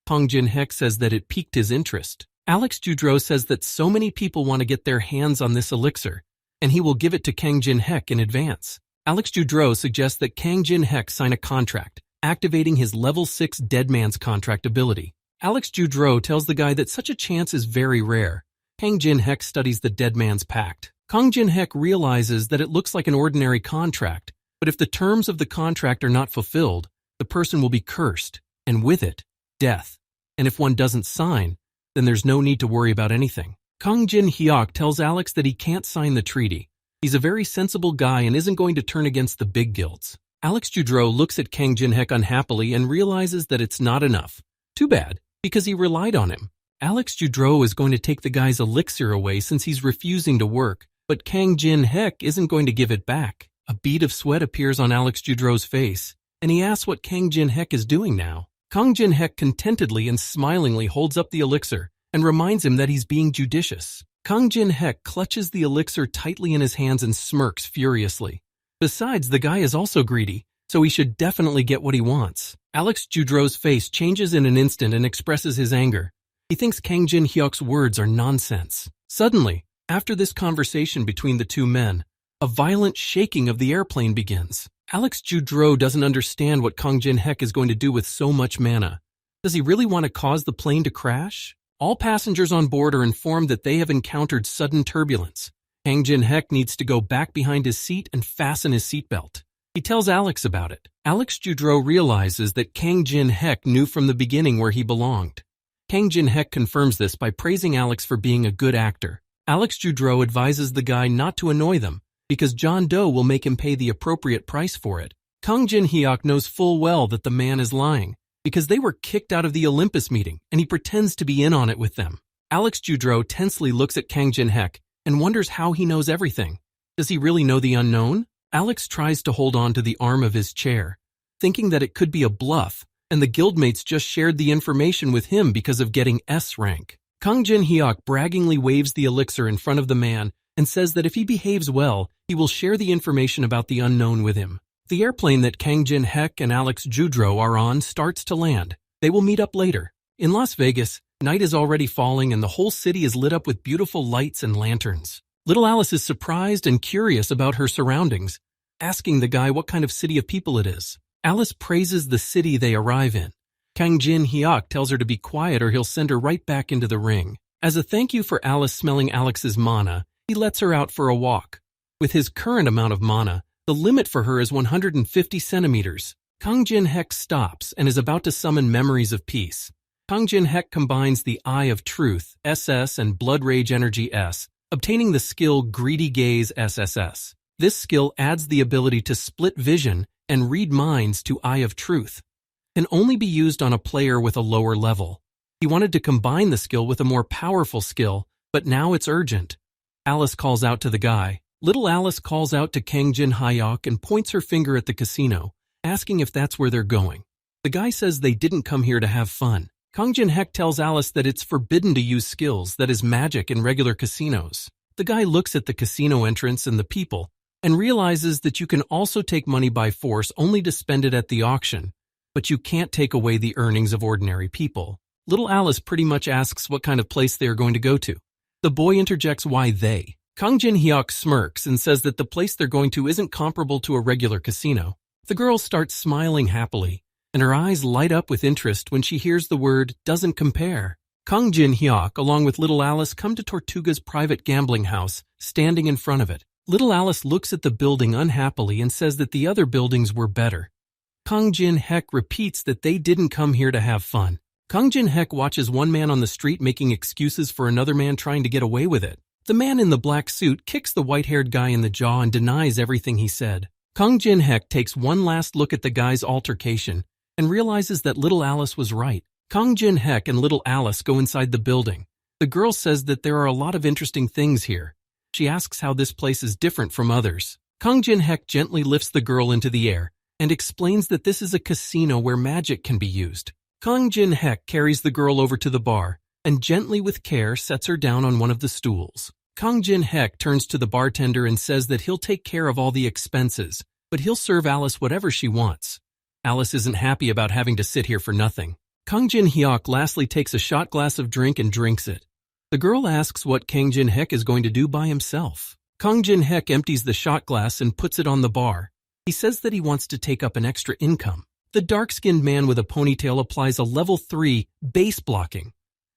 A: Kang Jin-hek says that it piqued his interest. Alex Judreau says that so many people want to get their hands on this elixir, and he will give it to Kang Jin-hek in advance. Alex Judreau suggests that Kang Jin-hek sign a contract, activating his level 6 Dead Man's Contract ability. Alex Judreau tells the guy that such a chance is very rare. Kang Jin-hek studies the Dead Man's Pact. Kang Jin-hek realizes that it looks like an ordinary contract, but if the terms of the contract are not fulfilled, the person will be cursed, and with it, death. And if one doesn't sign, then there's no need to worry about anything. Kang Jin-hyuk tells Alex that he can't sign the treaty, He's a very sensible guy and isn't going to turn against the big guilds. Alex Judreau looks at Kang Jin-hek unhappily and realizes that it's not enough. Too bad, because he relied on him. Alex Judreau is going to take the guy's elixir away since he's refusing to work, but Kang Jin-hek isn't going to give it back. A bead of sweat appears on Alex Judreau's face, and he asks what Kang Jin-hek is doing now. Kang Jin-hek contentedly and smilingly holds up the elixir and reminds him that he's being judicious. Kang Jin-hek clutches the elixir tightly in his hands and smirks furiously. Besides, the guy is also greedy, so he should definitely get what he wants. Alex Judreau's face changes in an instant and expresses his anger. He thinks Kang Jin-hyuk's words are nonsense. Suddenly, after this conversation between the two men, a violent shaking of the airplane begins. Alex Judreau doesn't understand what Kang Jin-hek is going to do with so much mana. Does he really want to cause the plane to crash? All passengers on board are informed that they have encountered sudden turbulence. Kang Jin-hek needs to go back behind his seat and fasten his seatbelt. He tells Alex about it. Alex Judreau realizes that Kang Jin-hek knew from the beginning where he belonged. Kang Jin-hek confirms this by praising Alex for being a good actor. Alex Judreau advises the guy not to annoy them, because John Doe will make him pay the appropriate price for it. Kang Jin-hyuk knows full well that the man is lying, because they were kicked out of the Olympus meeting, and he pretends to be in on it with them. Alex Judreau tensely looks at Kang Jin-hek and wonders how he knows everything. Does he really know the unknown? Alex tries to hold on to the arm of his chair, thinking that it could be a bluff, and the guildmates just shared the information with him because of getting S rank. Kang Jin-hyuk braggingly waves the elixir in front of the man and says that if he behaves well, he will share the information about the unknown with him. The airplane that Kang Jin-hek and Alex Judreau are on starts to land. They will meet up later. In Las Vegas, night is already falling and the whole city is lit up with beautiful lights and lanterns. Little Alice is surprised and curious about her surroundings, asking the guy what kind of city of people it is. Alice praises the city they arrive in. Kang Jin-hyuk tells her to be quiet or he'll send her right back into the ring. As a thank you for Alice smelling Alex's mana, he lets her out for a walk. With his current amount of mana, the limit for her is 150 centimeters. Kang Jin-hek stops and is about to summon Memories of Peace. Kang Jin-hek combines the Eye of Truth, SS, and Blood Rage Energy, S, obtaining the skill Greedy Gaze, SSS. This skill adds the ability to split vision and read minds to Eye of Truth. Can only be used on a player with a lower level. He wanted to combine the skill with a more powerful skill, but now it's urgent. Alice calls out to the guy. Little Alice calls out to Kang Jin-hyuk and points her finger at the casino, asking if that's where they're going. The guy says they didn't come here to have fun. Kang Jin-hek tells Alice that it's forbidden to use skills, that is magic, in regular casinos. The guy looks at the casino entrance and the people and realizes that you can also take money by force only to spend it at the auction, but you can't take away the earnings of ordinary people. Little Alice pretty much asks what kind of place they are going to go to. The boy interjects why they. Kang Jin-hyuk smirks and says that the place they're going to isn't comparable to a regular casino. The girl starts smiling happily, and her eyes light up with interest when she hears the word doesn't compare. Kang Jin-hyuk, along with Little Alice, come to Tortuga's private gambling house, standing in front of it. Little Alice looks at the building unhappily and says that the other buildings were better. Kang Jin-hek repeats that they didn't come here to have fun. Kang Jin-hek watches one man on the street making excuses for another man trying to get away with it. The man in the black suit kicks the white-haired guy in the jaw and denies everything he said. Kang Jin-hek takes one last look at the guy's altercation and realizes that Little Alice was right. Kang Jin-hek and Little Alice go inside the building. The girl says that there are a lot of interesting things here. She asks how this place is different from others. Kang Jin-hek gently lifts the girl into the air and explains that this is a casino where magic can be used. Kang Jin-hek carries the girl over to the bar and gently with care sets her down on one of the stools. Kang Jin-hek turns to the bartender and says that he'll take care of all the expenses, but he'll serve Alice whatever she wants. Alice isn't happy about having to sit here for nothing. Kang Jin-hyuk lastly takes a shot glass of drink and drinks it. The girl asks what Kang Jin-hek is going to do by himself. Kang Jin-hek empties the shot glass and puts it on the bar. He says that he wants to take up an extra income. The dark-skinned man with a ponytail applies a level 3 base blocking.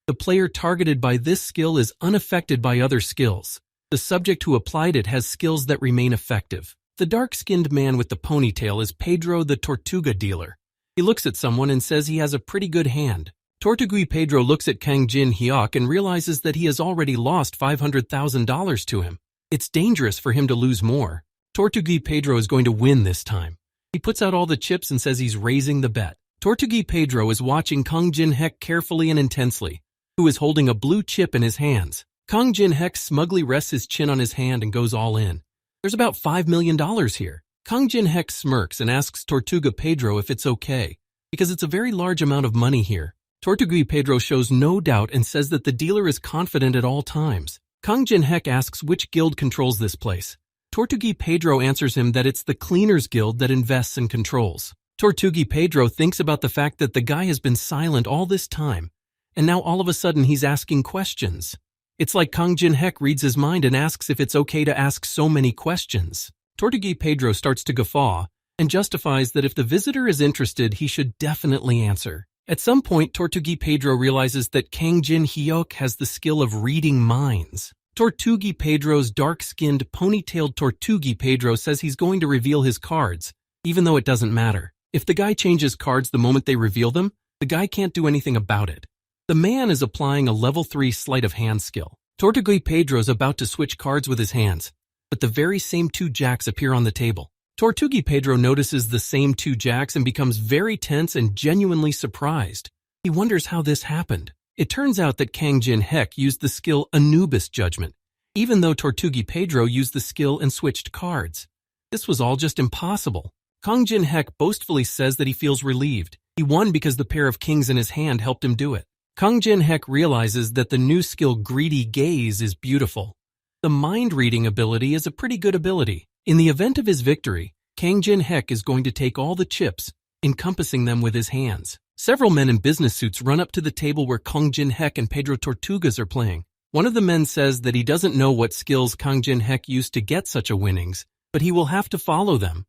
A: The player targeted by this skill is unaffected by other skills. The subject who applied it has skills that remain effective. The dark-skinned man with the ponytail is Pedro the Tortuga dealer. He looks at someone and says he has a pretty good hand. Tortuga Pedro looks at Kang Jin-hyuk and realizes that he has already lost $500,000 to him. It's dangerous for him to lose more. Tortuguí Pedro is going to win this time. He puts out all the chips and says he's raising the bet. Tortuguí Pedro is watching Kang Jin-hek carefully and intensely, who is holding a blue chip in his hands. Kang Jin-hek smugly rests his chin on his hand and goes all in. There's about $5 million here. Kang Jin-hek smirks and asks Tortuga Pedro if it's okay, because it's a very large amount of money here. Tortuguí Pedro shows no doubt and says that the dealer is confident at all times. Kang Jin-hek asks which guild controls this place. Tortuguí Pedro answers him that it's the Cleaners Guild that invests and controls. Tortuguí Pedro thinks about the fact that the guy has been silent all this time, and now all of a sudden he's asking questions. It's like Kang Jin-hek reads his mind and asks if it's okay to ask so many questions. Tortuguí Pedro starts to guffaw and justifies that if the visitor is interested, he should definitely answer. At some point, Tortuguí Pedro realizes that Kang Jin-hyuk has the skill of reading minds. Tortuguí Pedro's dark-skinned, ponytailed Tortuguí Pedro says he's going to reveal his cards, even though it doesn't matter. If the guy changes cards the moment they reveal them, the guy can't do anything about it. The man is applying a level 3 sleight of hand skill. Tortuguí Pedro's about to switch cards with his hands, but the very same 2 jacks appear on the table. Tortuguí Pedro notices the same 2 jacks and becomes very tense and genuinely surprised. He wonders how this happened. It turns out that Kang Jin-hek used the skill Anubis Judgment, even though Tortuguí Pedro used the skill and switched cards. This was all just impossible. Kang Jin-hek boastfully says that he feels relieved. He won because the pair of kings in his hand helped him do it. Kang Jin-hek realizes that the new skill Greedy Gaze is beautiful. The mind-reading ability is a pretty good ability. In the event of his victory, Kang Jin-hek is going to take all the chips, encompassing them with his hands. Several men in business suits run up to the table where Kang Jin-hek and Pedro Tortugas are playing. One of the men says that he doesn't know what skills Kang Jin-hek used to get such a winnings, but he will have to follow them.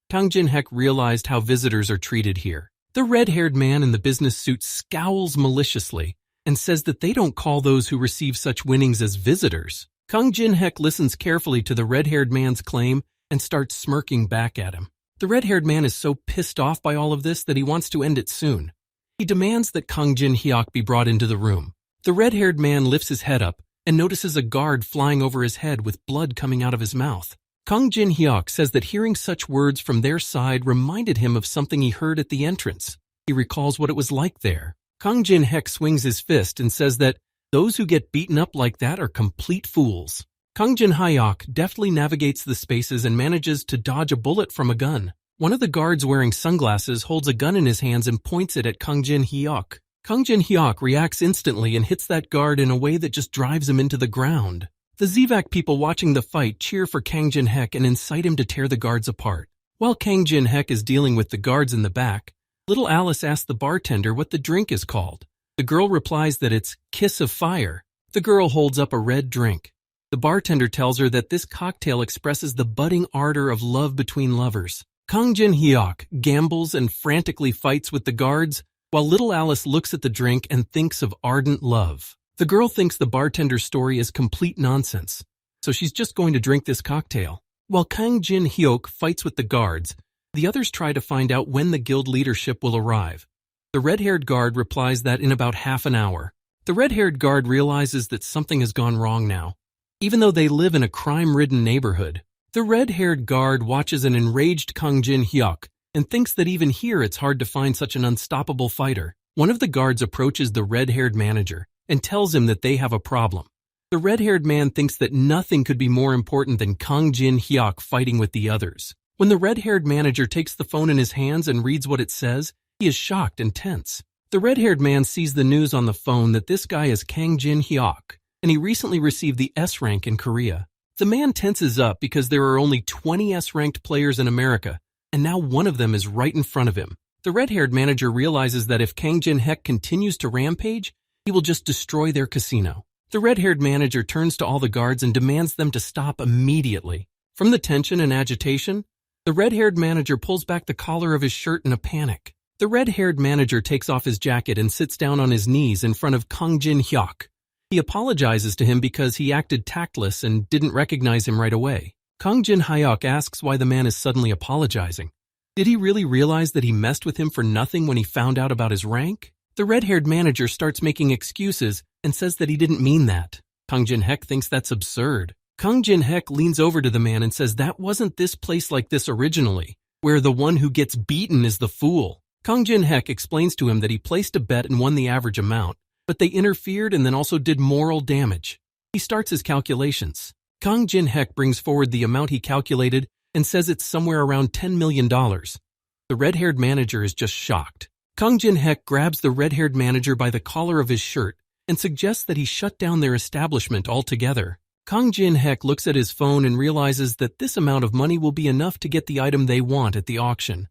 A: Kang Jin-hek realized how visitors are treated here. The red-haired man in the business suit scowls maliciously and says that they don't call those who receive such winnings as visitors. Kang Jin-hek listens carefully to the red-haired man's claim and starts smirking back at him. The red-haired man is so pissed off by all of this that he wants to end it soon. He demands that Kang Jin-hyuk be brought into the room. The red-haired man lifts his head up and notices a guard flying over his head with blood coming out of his mouth. Kang Jin-hyuk says that hearing such words from their side reminded him of something he heard at the entrance. He recalls what it was like there. Kang Jin-hek swings his fist and says that those who get beaten up like that are complete fools. Kang Jin-hyuk deftly navigates the spaces and manages to dodge a bullet from a gun. One of the guards wearing sunglasses holds a gun in his hands and points it at Kang Jin-hyuk. Kang Jin-hyuk reacts instantly and hits that guard in a way that just drives him into the ground. The Zivak people watching the fight cheer for Kang Jin-hek and incite him to tear the guards apart. While Kang Jin-hek is dealing with the guards in the back, little Alice asks the bartender what the drink is called. The girl replies that it's Kiss of Fire. The girl holds up a red drink. The bartender tells her that this cocktail expresses the budding ardor of love between lovers. Kang Jin-hyuk gambles and frantically fights with the guards, while little Alice looks at the drink and thinks of ardent love. The girl thinks the bartender's story is complete nonsense, so she's just going to drink this cocktail. While Kang Jin-hyuk fights with the guards, the others try to find out when the guild leadership will arrive. The red-haired guard replies that in about half an hour. The red-haired guard realizes that something has gone wrong now. Even though they live in a crime-ridden neighborhood, the red-haired guard watches an enraged Kang Jin-hyuk and thinks that even here it's hard to find such an unstoppable fighter. One of the guards approaches the red-haired manager and tells him that they have a problem. The red-haired man thinks that nothing could be more important than Kang Jin-hyuk fighting with the others. When the red-haired manager takes the phone in his hands and reads what it says, he is shocked and tense. The red-haired man sees the news on the phone that this guy is Kang Jin-hyuk, and he recently received the S rank in Korea. The man tenses up because there are only 20 S-ranked players in America, and now one of them is right in front of him. The red-haired manager realizes that if Kang Jin-hek continues to rampage, he will just destroy their casino. The red-haired manager turns to all the guards and demands them to stop immediately. From the tension and agitation, the red-haired manager pulls back the collar of his shirt in a panic. The red-haired manager takes off his jacket and sits down on his knees in front of Kang Jin-hyuk. He apologizes to him because he acted tactless and didn't recognize him right away. Kang Jin-hyuk asks why the man is suddenly apologizing. Did he really realize that he messed with him for nothing when he found out about his rank? The red-haired manager starts making excuses and says that he didn't mean that. Kang Jin-hek thinks that's absurd. Kang Jin-hek leans over to the man and says that wasn't this place like this originally, where the one who gets beaten is the fool. Kang Jin-hek explains to him that he placed a bet and won the average amount, but they interfered and then also did moral damage. He starts his calculations. Kang Jin-hek brings forward the amount he calculated and says it's somewhere around $10 million. The red-haired manager is just shocked. Kang Jin-hek grabs the red-haired manager by the collar of his shirt and suggests that he shut down their establishment altogether. Kang Jin-hek looks at his phone and realizes that this amount of money will be enough to get the item they want at the auction.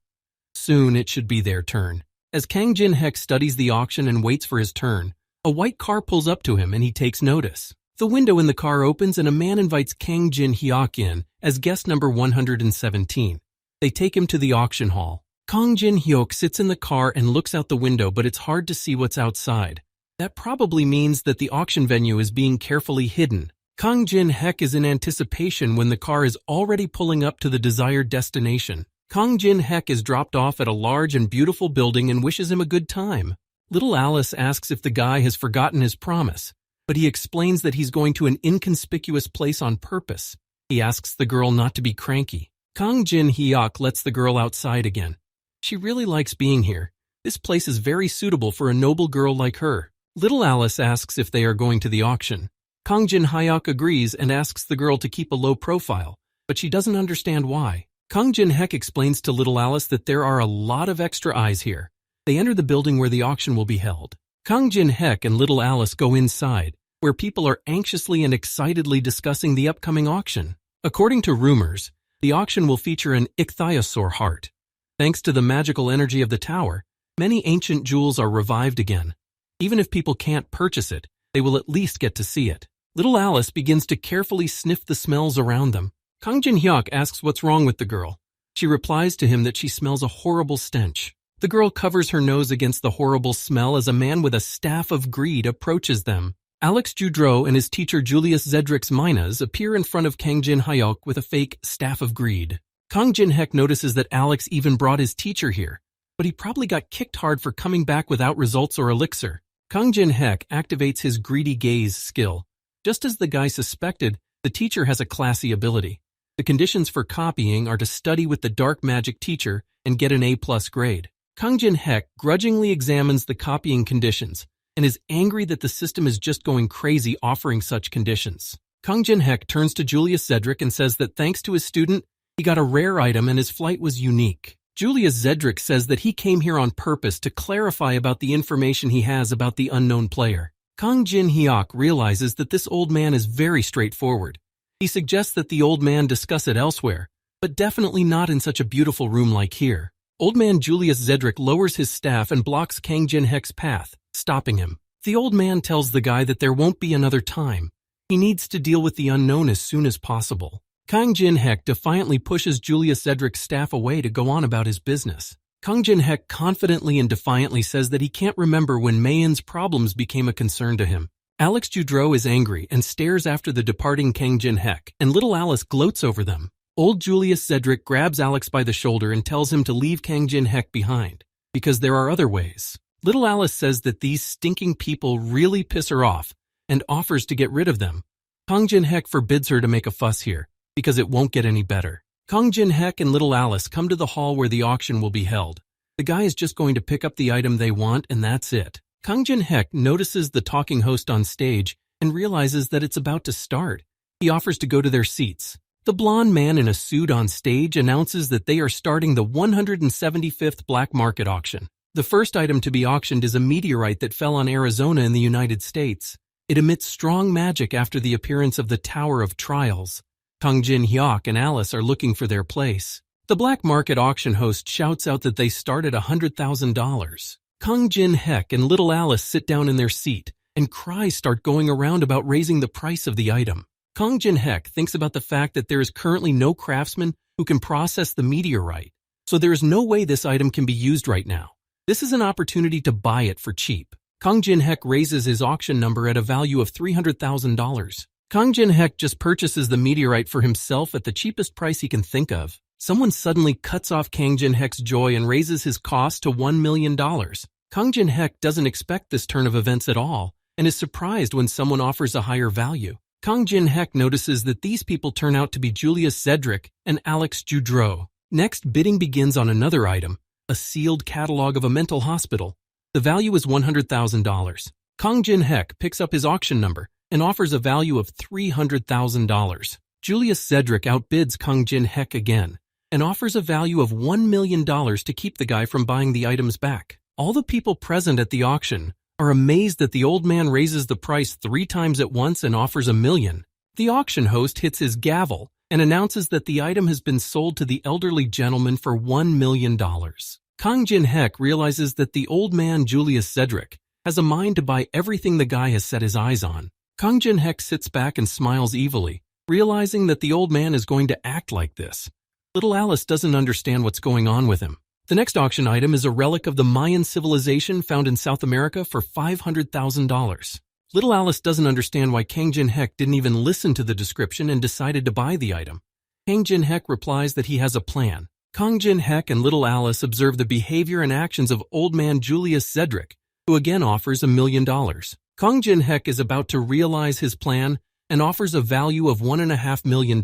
A: Soon it should be their turn. As Kang Jin-hek studies the auction and waits for his turn, a white car pulls up to him and he takes notice. The window in the car opens and a man invites Kang Jin-hyuk in as guest number 117. They take him to the auction hall. Kang Jin-hyuk sits in the car and looks out the window, but it's hard to see what's outside. That probably means that the auction venue is being carefully hidden. Kang Jin-hek is in anticipation when the car is already pulling up to the desired destination. Kang Jin-hek is dropped off at a large and beautiful building and wishes him a good time. Little Alice asks if the guy has forgotten his promise, but he explains that he's going to an inconspicuous place on purpose. He asks the girl not to be cranky. Kang Jin-hyuk lets the girl outside again. She really likes being here. This place is very suitable for a noble girl like her. Little Alice asks if they are going to the auction. Kang Jin-hyuk agrees and asks the girl to keep a low profile, but she doesn't understand why. Kang Jin-hek explains to Little Alice that there are a lot of extra eyes here. They enter the building where the auction will be held. Kang Jin-hek and Little Alice go inside, where people are anxiously and excitedly discussing the upcoming auction. According to rumors, the auction will feature an ichthyosaur heart. Thanks to the magical energy of the tower, many ancient jewels are revived again. Even if people can't purchase it, they will at least get to see it. Little Alice begins to carefully sniff the smells around them. Kang Jin-hyuk asks what's wrong with the girl. She replies to him that she smells a horrible stench. The girl covers her nose against the horrible smell as a man with a staff of greed approaches them. Alex Judreau and his teacher Julius Zedrix Minas appear in front of Kang Jin-hyuk with a fake staff of greed. Kang Jin-hek notices that Alex even brought his teacher here, but he probably got kicked hard for coming back without results or elixir. Kang Jin-hek activates his greedy gaze skill. Just as the guy suspected, the teacher has a classy ability. The conditions for copying are to study with the dark magic teacher and get an A+ grade. Kang Jin-hek grudgingly examines the copying conditions and is angry that the system is just going crazy offering such conditions. Kang Jin-hek turns to Julius Zedrix and says that thanks to his student, he got a rare item and his flight was unique. Julius Zedrix says that he came here on purpose to clarify about the information he has about the unknown player. Kang Jin-hyuk realizes that this old man is very straightforward. He suggests that the old man discuss it elsewhere, but definitely not in such a beautiful room like here. Old man Julius Zedrix lowers his staff and blocks Kang Jin-hek's path, stopping him. The old man tells the guy that there won't be another time. He needs to deal with the unknown as soon as possible. Kang Jin-hek defiantly pushes Julius Zedrix's staff away to go on about his business. Kang Jin-hek confidently and defiantly says that he can't remember when Mayon's problems became a concern to him. Alex Judreau is angry and stares after the departing Kang Jin-hek, and Little Alice gloats over them. Old Julius Zedrix grabs Alex by the shoulder and tells him to leave Kang Jin-hek behind, because there are other ways. Little Alice says that these stinking people really piss her off and offers to get rid of them. Kang Jin-hek forbids her to make a fuss here, because it won't get any better. Kang Jin-hek and Little Alice come to the hall where the auction will be held. The guy is just going to pick up the item they want, and that's it. Kang Jin-hek notices the talking host on stage and realizes that it's about to start. He offers to go to their seats. The blonde man in a suit on stage announces that they are starting the 175th black market auction. The first item to be auctioned is a meteorite that fell on Arizona in the United States. It emits strong magic after the appearance of the Tower of Trials. Kang Jin-hyuk and Alice are looking for their place. The black market auction host shouts out that they start at $100,000. Kang Jin-hek and Little Alice sit down in their seat, and cries start going around about raising the price of the item. Kang Jin-hek thinks about the fact that there is currently no craftsman who can process the meteorite, so there is no way this item can be used right now. This is an opportunity to buy it for cheap. Kang Jin-hek raises his auction number at a value of $300,000. Kang Jin-hek just purchases the meteorite for himself at the cheapest price he can think of. Someone suddenly cuts off Kang Jin-hek's joy and raises his cost to $1 million. Kang Jin-hek doesn't expect this turn of events at all and is surprised when someone offers a higher value. Kang Jin-hek notices that these people turn out to be Julius Zedric and Alex Judreau. Next, bidding begins on another item, a sealed catalog of a mental hospital. The value is $100,000. Kang Jin-hek picks up his auction number and offers a value of $300,000. Julius Zedric outbids Kang Jin-hek again and offers a value of $1 million to keep the guy from buying the items back. All the people present at the auction are amazed that the old man raises the price 3 times at once and offers $1 million. The auction host hits his gavel and announces that the item has been sold to the elderly gentleman for $1 million. Kang Jin-hek realizes that the old man Julius Zedric has a mind to buy everything the guy has set his eyes on. Kang Jin-hek sits back and smiles evilly, realizing that the old man is going to act like this. Little Alice doesn't understand what's going on with him. The next auction item is a relic of the Mayan civilization found in South America for $500,000. Little Alice doesn't understand why Kang Jin-hek didn't even listen to the description and decided to buy the item. Kang Jin-hek replies that he has a plan. Kang Jin-hek and Little Alice observe the behavior and actions of old man Julius Zedric, who again offers $1 million. Kang Jin-hek is about to realize his plan and offers a value of $1.5 million.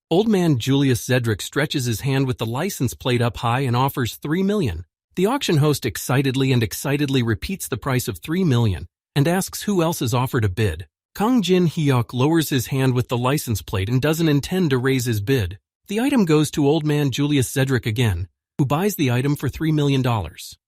A: Old man Julius Zedric stretches his hand with the license plate up high and offers $3 million. The auction host excitedly repeats the price of $3 million and asks who else has offered a bid. Kang Jin-hyuk lowers his hand with the license plate and doesn't intend to raise his bid. The item goes to old man Julius Zedric again, who buys the item for $3 million.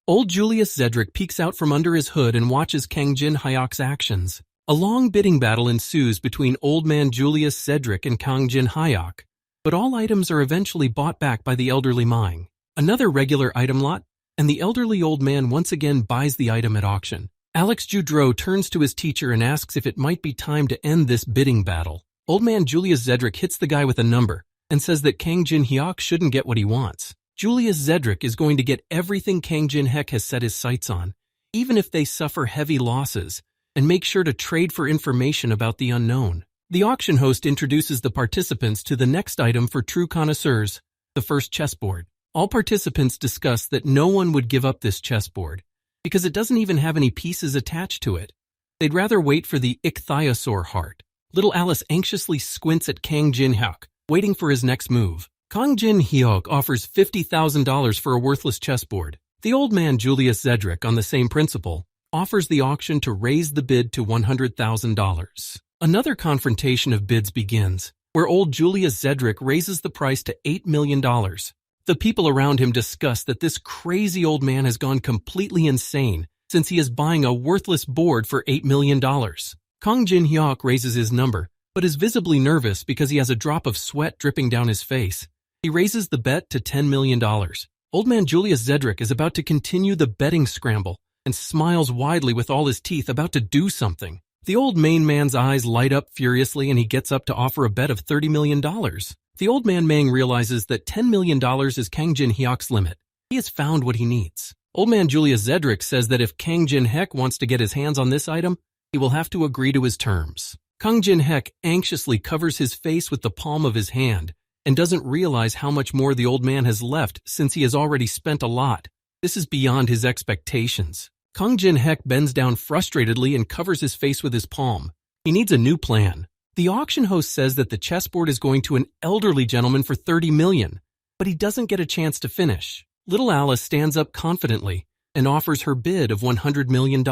A: Old Julius Zedric peeks out from under his hood and watches Kang Jin-hyuk's actions. A long bidding battle ensues between old man Julius Zedric and Kang Jin-hyuk, but all items are eventually bought back by the elderly Mang. Another regular item lot, and the elderly old man once again buys the item at auction. Alex Judreau turns to his teacher and asks if it might be time to end this bidding battle. Old man Julius Zedric hits the guy with a number and says that Kang Jin-hyuk shouldn't get what he wants. Julius Zedric is going to get everything Kang Jin-hek has set his sights on, even if they suffer heavy losses, and make sure to trade for information about the unknown. The auction host introduces the participants to the next item for true connoisseurs, the first chessboard. All participants discuss that no one would give up this chessboard, because it doesn't even have any pieces attached to it. They'd rather wait for the ichthyosaur heart. Little Alice anxiously squints at Kang Jin-hyuk, waiting for his next move. Kang Jin-hyuk offers $50,000 for a worthless chessboard. The old man Julius Zedric, on the same principle, offers the auction to raise the bid to $100,000. Another confrontation of bids begins, where old Julius Zedric raises the price to $8 million. The people around him discuss that this crazy old man has gone completely insane since he is buying a worthless board for $8 million. Kang Jin-hyuk raises his number, but is visibly nervous because he has a drop of sweat dripping down his face. He raises the bet to $10 million. Old man Julius Zedric is about to continue the betting scramble and smiles widely with all his teeth, about to do something. The old main man's eyes light up furiously and he gets up to offer a bet of $30 million. The old man Mang realizes that $10 million is Kang Jin-hyuk's limit. He has found what he needs. Old man Julius Zedric says that if Kang Jin-hek wants to get his hands on this item, he will have to agree to his terms. Kang Jin-hek anxiously covers his face with the palm of his hand and doesn't realize how much more the old man has left since he has already spent a lot. This is beyond his expectations. Kang Jin-hek bends down frustratedly and covers his face with his palm. He needs a new plan. The auction host says that the chessboard is going to an elderly gentleman for $30 million, but he doesn't get a chance to finish. Little Alice stands up confidently and offers her bid of $100 million.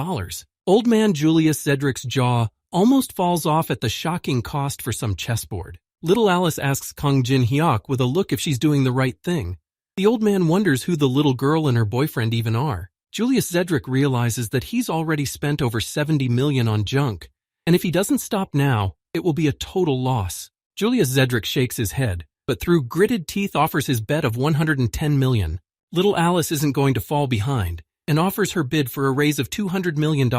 A: Old man Julius Zedric's jaw almost falls off at the shocking cost for some chessboard. Little Alice asks Kang Jin-hyuk with a look if she's doing the right thing. The old man wonders who the little girl and her boyfriend even are. Julius Zedric realizes that he's already spent over $70 million on junk, and if he doesn't stop now, it will be a total loss. Julius Zedric shakes his head, but through gritted teeth offers his bet of $110 million. Little Alice isn't going to fall behind, and offers her bid for a raise of $200 million.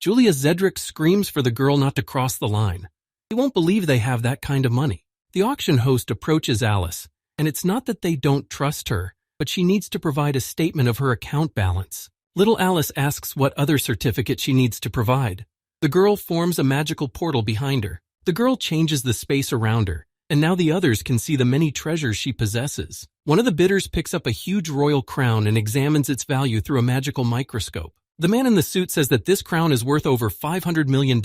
A: Julius Zedric screams for the girl not to cross the line. He won't believe they have that kind of money. The auction host approaches Alice, and it's not that they don't trust her, but she needs to provide a statement of her account balance. Little Alice asks what other certificate she needs to provide. The girl forms a magical portal behind her. The girl changes the space around her, and now the others can see the many treasures she possesses. One of the bidders picks up a huge royal crown and examines its value through a magical microscope. The man in the suit says that this crown is worth over $500 million,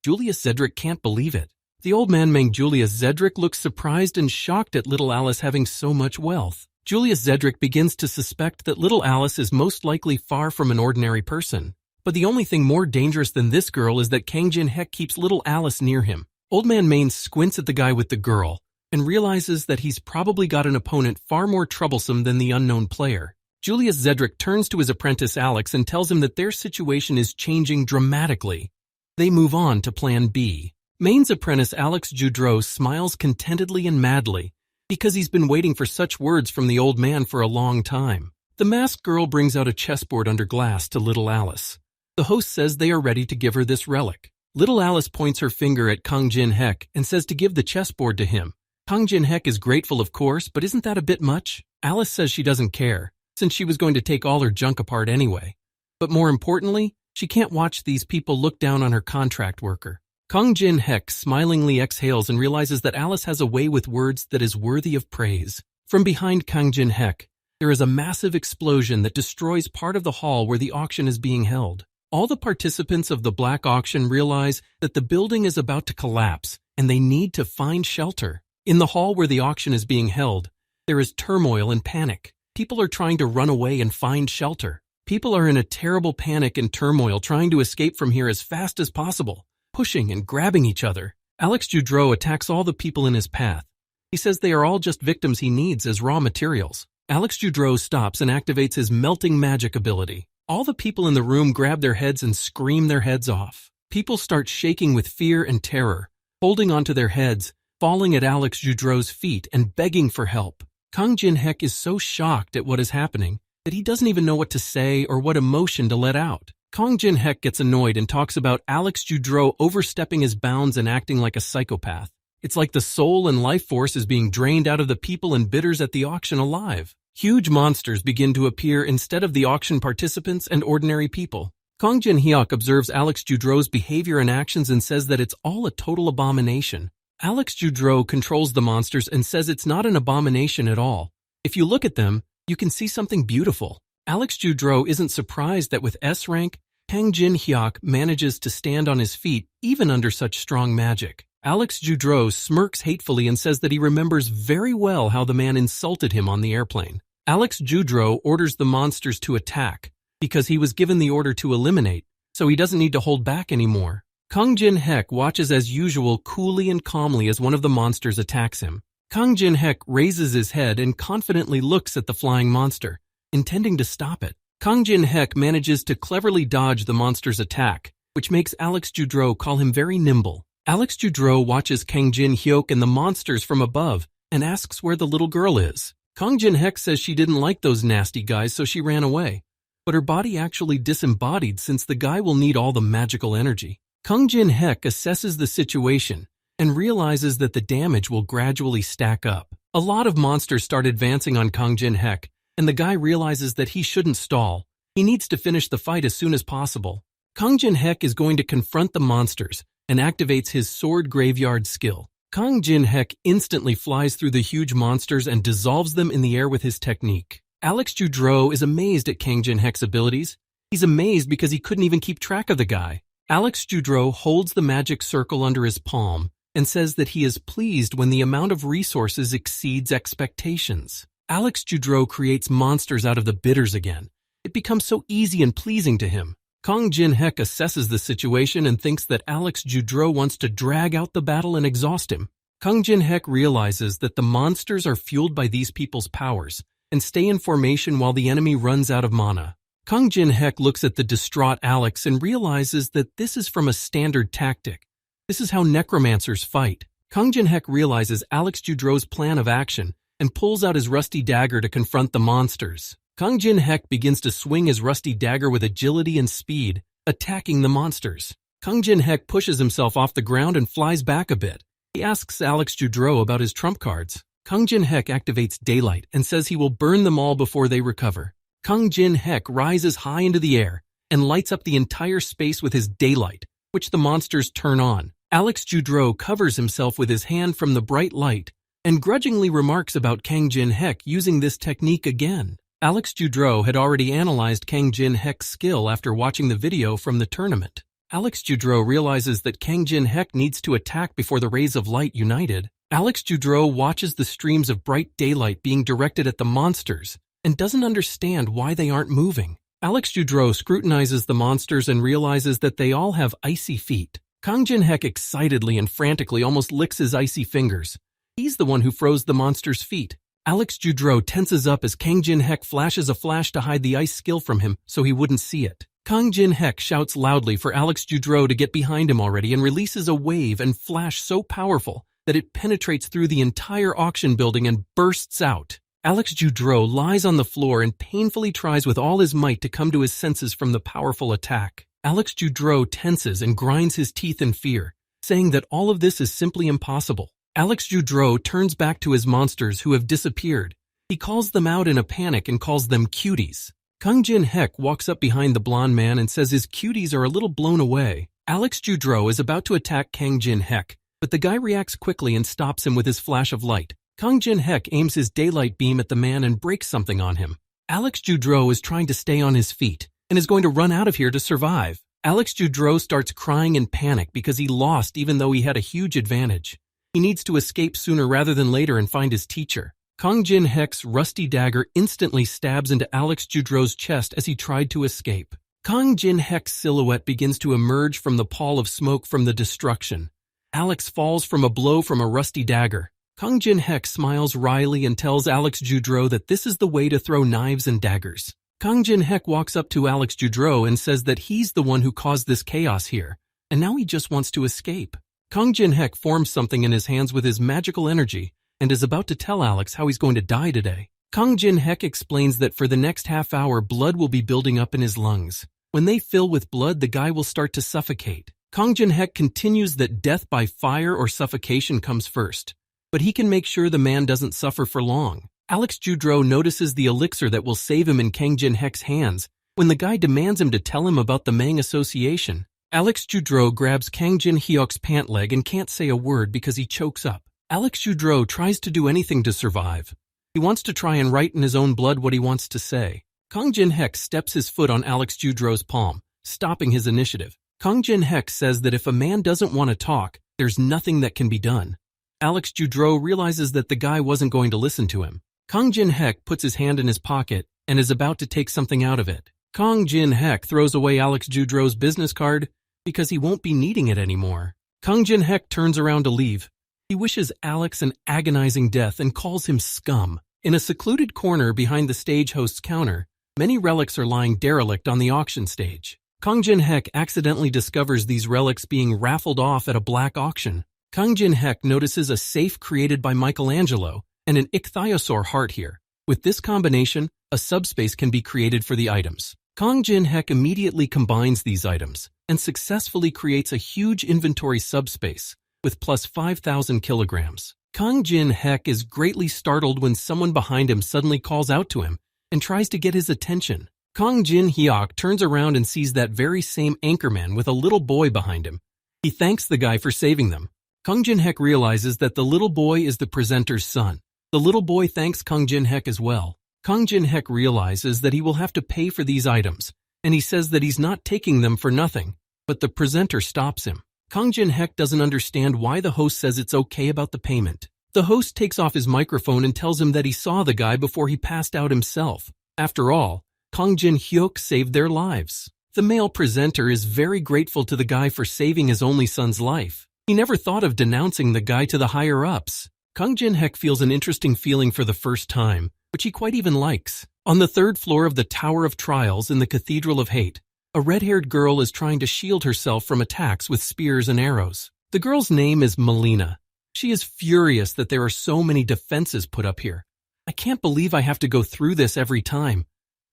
A: Julius Zedric can't believe it. The old man Mang Julius Zedric looks surprised and shocked at little Alice having so much wealth. Julius Zedric begins to suspect that little Alice is most likely far from an ordinary person. But the only thing more dangerous than this girl is that Kang Jin-hek keeps little Alice near him. Old man Maine squints at the guy with the girl and realizes that he's probably got an opponent far more troublesome than the unknown player. Julius Zedric turns to his apprentice Alex and tells him that their situation is changing dramatically. They move on to Plan B. Maine's apprentice Alex Judreau smiles contentedly and madly because he's been waiting for such words from the old man for a long time. The masked girl brings out a chessboard under glass to little Alice. The host says they are ready to give her this relic. Little Alice points her finger at Kang Jin-hek and says to give the chessboard to him. Kang Jin-hek is grateful, of course, but isn't that a bit much? Alice says she doesn't care, since she was going to take all her junk apart anyway. But more importantly, she can't watch these people look down on her contract worker. Kang Jin-hek smilingly exhales and realizes that Alice has a way with words that is worthy of praise. From behind Kang Jin-hek, there is a massive explosion that destroys part of the hall where the auction is being held. All the participants of the black auction realize that the building is about to collapse and they need to find shelter. In the hall where the auction is being held, there is turmoil and panic. People are trying to run away and find shelter. People are in a terrible panic and turmoil trying to escape from here as fast as possible, pushing and grabbing each other. Alex Judreau attacks all the people in his path. He says they are all just victims he needs as raw materials. Alex Judreau stops and activates his melting magic ability. All the people in the room grab their heads and scream their heads off. People start shaking with fear and terror, holding onto their heads, falling at Alex Judreau's feet and begging for help. Kang Jin-hek is so shocked at what is happening that he doesn't even know what to say or what emotion to let out. Kang Jin-hek gets annoyed and talks about Alex Judreau overstepping his bounds and acting like a psychopath. It's like the soul and life force is being drained out of the people and bidders at the auction alive. Huge monsters begin to appear instead of the auction participants and ordinary people. Kang Jin-hyuk observes Alex Judreau's behavior and actions and says that it's all a total abomination. Alex Judreau controls the monsters and says it's not an abomination at all. If you look at them, you can see something beautiful. Alex Judreau isn't surprised that with S rank, Kang Jin-hyuk manages to stand on his feet even under such strong magic. Alex Judreau smirks hatefully and says that he remembers very well how the man insulted him on the airplane. Alex Judreau orders the monsters to attack because he was given the order to eliminate, so he doesn't need to hold back anymore. Kang Jin-hek watches as usual coolly and calmly as one of the monsters attacks him. Kang Jin-hek raises his head and confidently looks at the flying monster, intending to stop it. Kang Jin-hek manages to cleverly dodge the monster's attack, which makes Alex Judreau call him very nimble. Alex Judreau watches Kang Jin-hyuk and the monsters from above and asks where the little girl is. Kang Jin-hek says she didn't like those nasty guys, so she ran away. But her body actually disembodied since the guy will need all the magical energy. Kang Jin-hek assesses the situation and realizes that the damage will gradually stack up. A lot of monsters start advancing on Kang Jin-hek, and the guy realizes that he shouldn't stall. He needs to finish the fight as soon as possible. Kang Jin-hek is going to confront the monsters and activates his sword graveyard skill. Kang Jin-hek instantly flies through the huge monsters and dissolves them in the air with his technique. Alex Judreau is amazed at Kang Jin-hek's abilities. He's amazed because he couldn't even keep track of the guy. Alex Judreau holds the magic circle under his palm and says that he is pleased when the amount of resources exceeds expectations. Alex Judreau creates monsters out of the bidders again. It becomes so easy and pleasing to him. Kang Jin-hek assesses the situation and thinks that Alex Judreau wants to drag out the battle and exhaust him. Kang Jin-hek realizes that the monsters are fueled by these people's powers and stay in formation while the enemy runs out of mana. Kang Jin-hek looks at the distraught Alex and realizes that this is from a standard tactic. This is how necromancers fight. Kang Jin-hek realizes Alex Judreau's plan of action and pulls out his rusty dagger to confront the monsters. Kang Jin-hek begins to swing his rusty dagger with agility and speed, attacking the monsters. Kang Jin-hek pushes himself off the ground and flies back a bit. He asks Alex Judreau about his trump cards. Kang Jin-hek activates daylight and says he will burn them all before they recover. Kang Jin-hek rises high into the air and lights up the entire space with his daylight, which the monsters turn on. Alex Judreau covers himself with his hand from the bright light and grudgingly remarks about Kang Jin-hek using this technique again. Alex Judreau had already analyzed Kang Jin-hek's skill after watching the video from the tournament. Alex Judreau realizes that Kang Jin-hek needs to attack before the rays of light united. Alex Judreau watches the streams of bright daylight being directed at the monsters and doesn't understand why they aren't moving. Alex Judreau scrutinizes the monsters and realizes that they all have icy feet. Kang Jin-hek excitedly and frantically almost licks his icy fingers. He's the one who froze the monster's feet. Alex Judreau tenses up as Kang Jin-hek flashes a flash to hide the ice skill from him so he wouldn't see it. Kang Jin-hek shouts loudly for Alex Judreau to get behind him already and releases a wave and flash so powerful that it penetrates through the entire auction building and bursts out. Alex Judreau lies on the floor and painfully tries with all his might to come to his senses from the powerful attack. Alex Judreau tenses and grinds his teeth in fear, saying that all of this is simply impossible. Alex Judreau turns back to his monsters who have disappeared. He calls them out in a panic and calls them cuties. Kang Jin-hek walks up behind the blonde man and says his cuties are a little blown away. Alex Judreau is about to attack Kang Jin-hek, but the guy reacts quickly and stops him with his flash of light. Kang Jin-hek aims his daylight beam at the man and breaks something on him. Alex Judreau is trying to stay on his feet and is going to run out of here to survive. Alex Judreau starts crying in panic because he lost even though he had a huge advantage. He needs to escape sooner rather than later and find his teacher. Kang Jin-hek's rusty dagger instantly stabs into Alex Judreau's chest as he tried to escape. Kang Jin-hek's silhouette begins to emerge from the pall of smoke from the destruction. Alex falls from a blow from a rusty dagger. Kang Jin-hek smiles wryly and tells Alex Judreau that this is the way to throw knives and daggers. Kang Jin-hek walks up to Alex Judreau and says that he's the one who caused this chaos here, and now he just wants to escape. Kang Jin-hek forms something in his hands with his magical energy and is about to tell Alex how he's going to die today. Kang Jin-hek explains that for the next half hour, blood will be building up in his lungs. When they fill with blood, the guy will start to suffocate. Kang Jin-hek continues that death by fire or suffocation comes first, but he can make sure the man doesn't suffer for long. Alex Judreau notices the elixir that will save him in Kang Jin-hek's hands when the guy demands him to tell him about the Manga Association. Alex Judreau grabs Kang Jin-hyuk's pant leg and can't say a word because he chokes up. Alex Judreau tries to do anything to survive. He wants to try and write in his own blood what he wants to say. Kang Jin-hek steps his foot on Alex Judreau's palm, stopping his initiative. Kang Jin-hek says that if a man doesn't want to talk, there's nothing that can be done. Alex Judreau realizes that the guy wasn't going to listen to him. Kang Jin-hek puts his hand in his pocket and is about to take something out of it. Kang Jin-hek throws away Alex Judreau's business card because he won't be needing it anymore. Kang Jin-hek turns around to leave. He wishes Alex an agonizing death and calls him scum. In a secluded corner behind the stage host's counter, many relics are lying derelict on the auction stage. Kang Jin-hek accidentally discovers these relics being raffled off at a black auction. Kang Jin-hek notices a safe created by Michelangelo and an ichthyosaur heart here. With this combination, a subspace can be created for the items. Kang Jin-hek immediately combines these items and successfully creates a huge inventory subspace with plus 5,000 kilograms. Kang Jin-hek is greatly startled when someone behind him suddenly calls out to him and tries to get his attention. Kang Jin-hyuk turns around and sees that very same anchorman with a little boy behind him. He thanks the guy for saving them. Kang Jin-hek realizes that the little boy is the presenter's son. The little boy thanks Kang Jin-hek as well. Kang Jin-hek realizes that he will have to pay for these items, and he says that he's not taking them for nothing, but the presenter stops him. Kang Jin-hek doesn't understand why the host says it's okay about the payment. The host takes off his microphone and tells him that he saw the guy before he passed out himself. After all, Kang Jin-hyuk saved their lives. The male presenter is very grateful to the guy for saving his only son's life. He never thought of denouncing the guy to the higher-ups. Kang Jin-hek feels an interesting feeling for the first time, which he quite even likes. On the third floor of the Tower of Trials in the Cathedral of Hate, a red-haired girl is trying to shield herself from attacks with spears and arrows. The girl's name is Melina. She is furious that there are so many defenses put up here. I can't believe I have to go through this every time.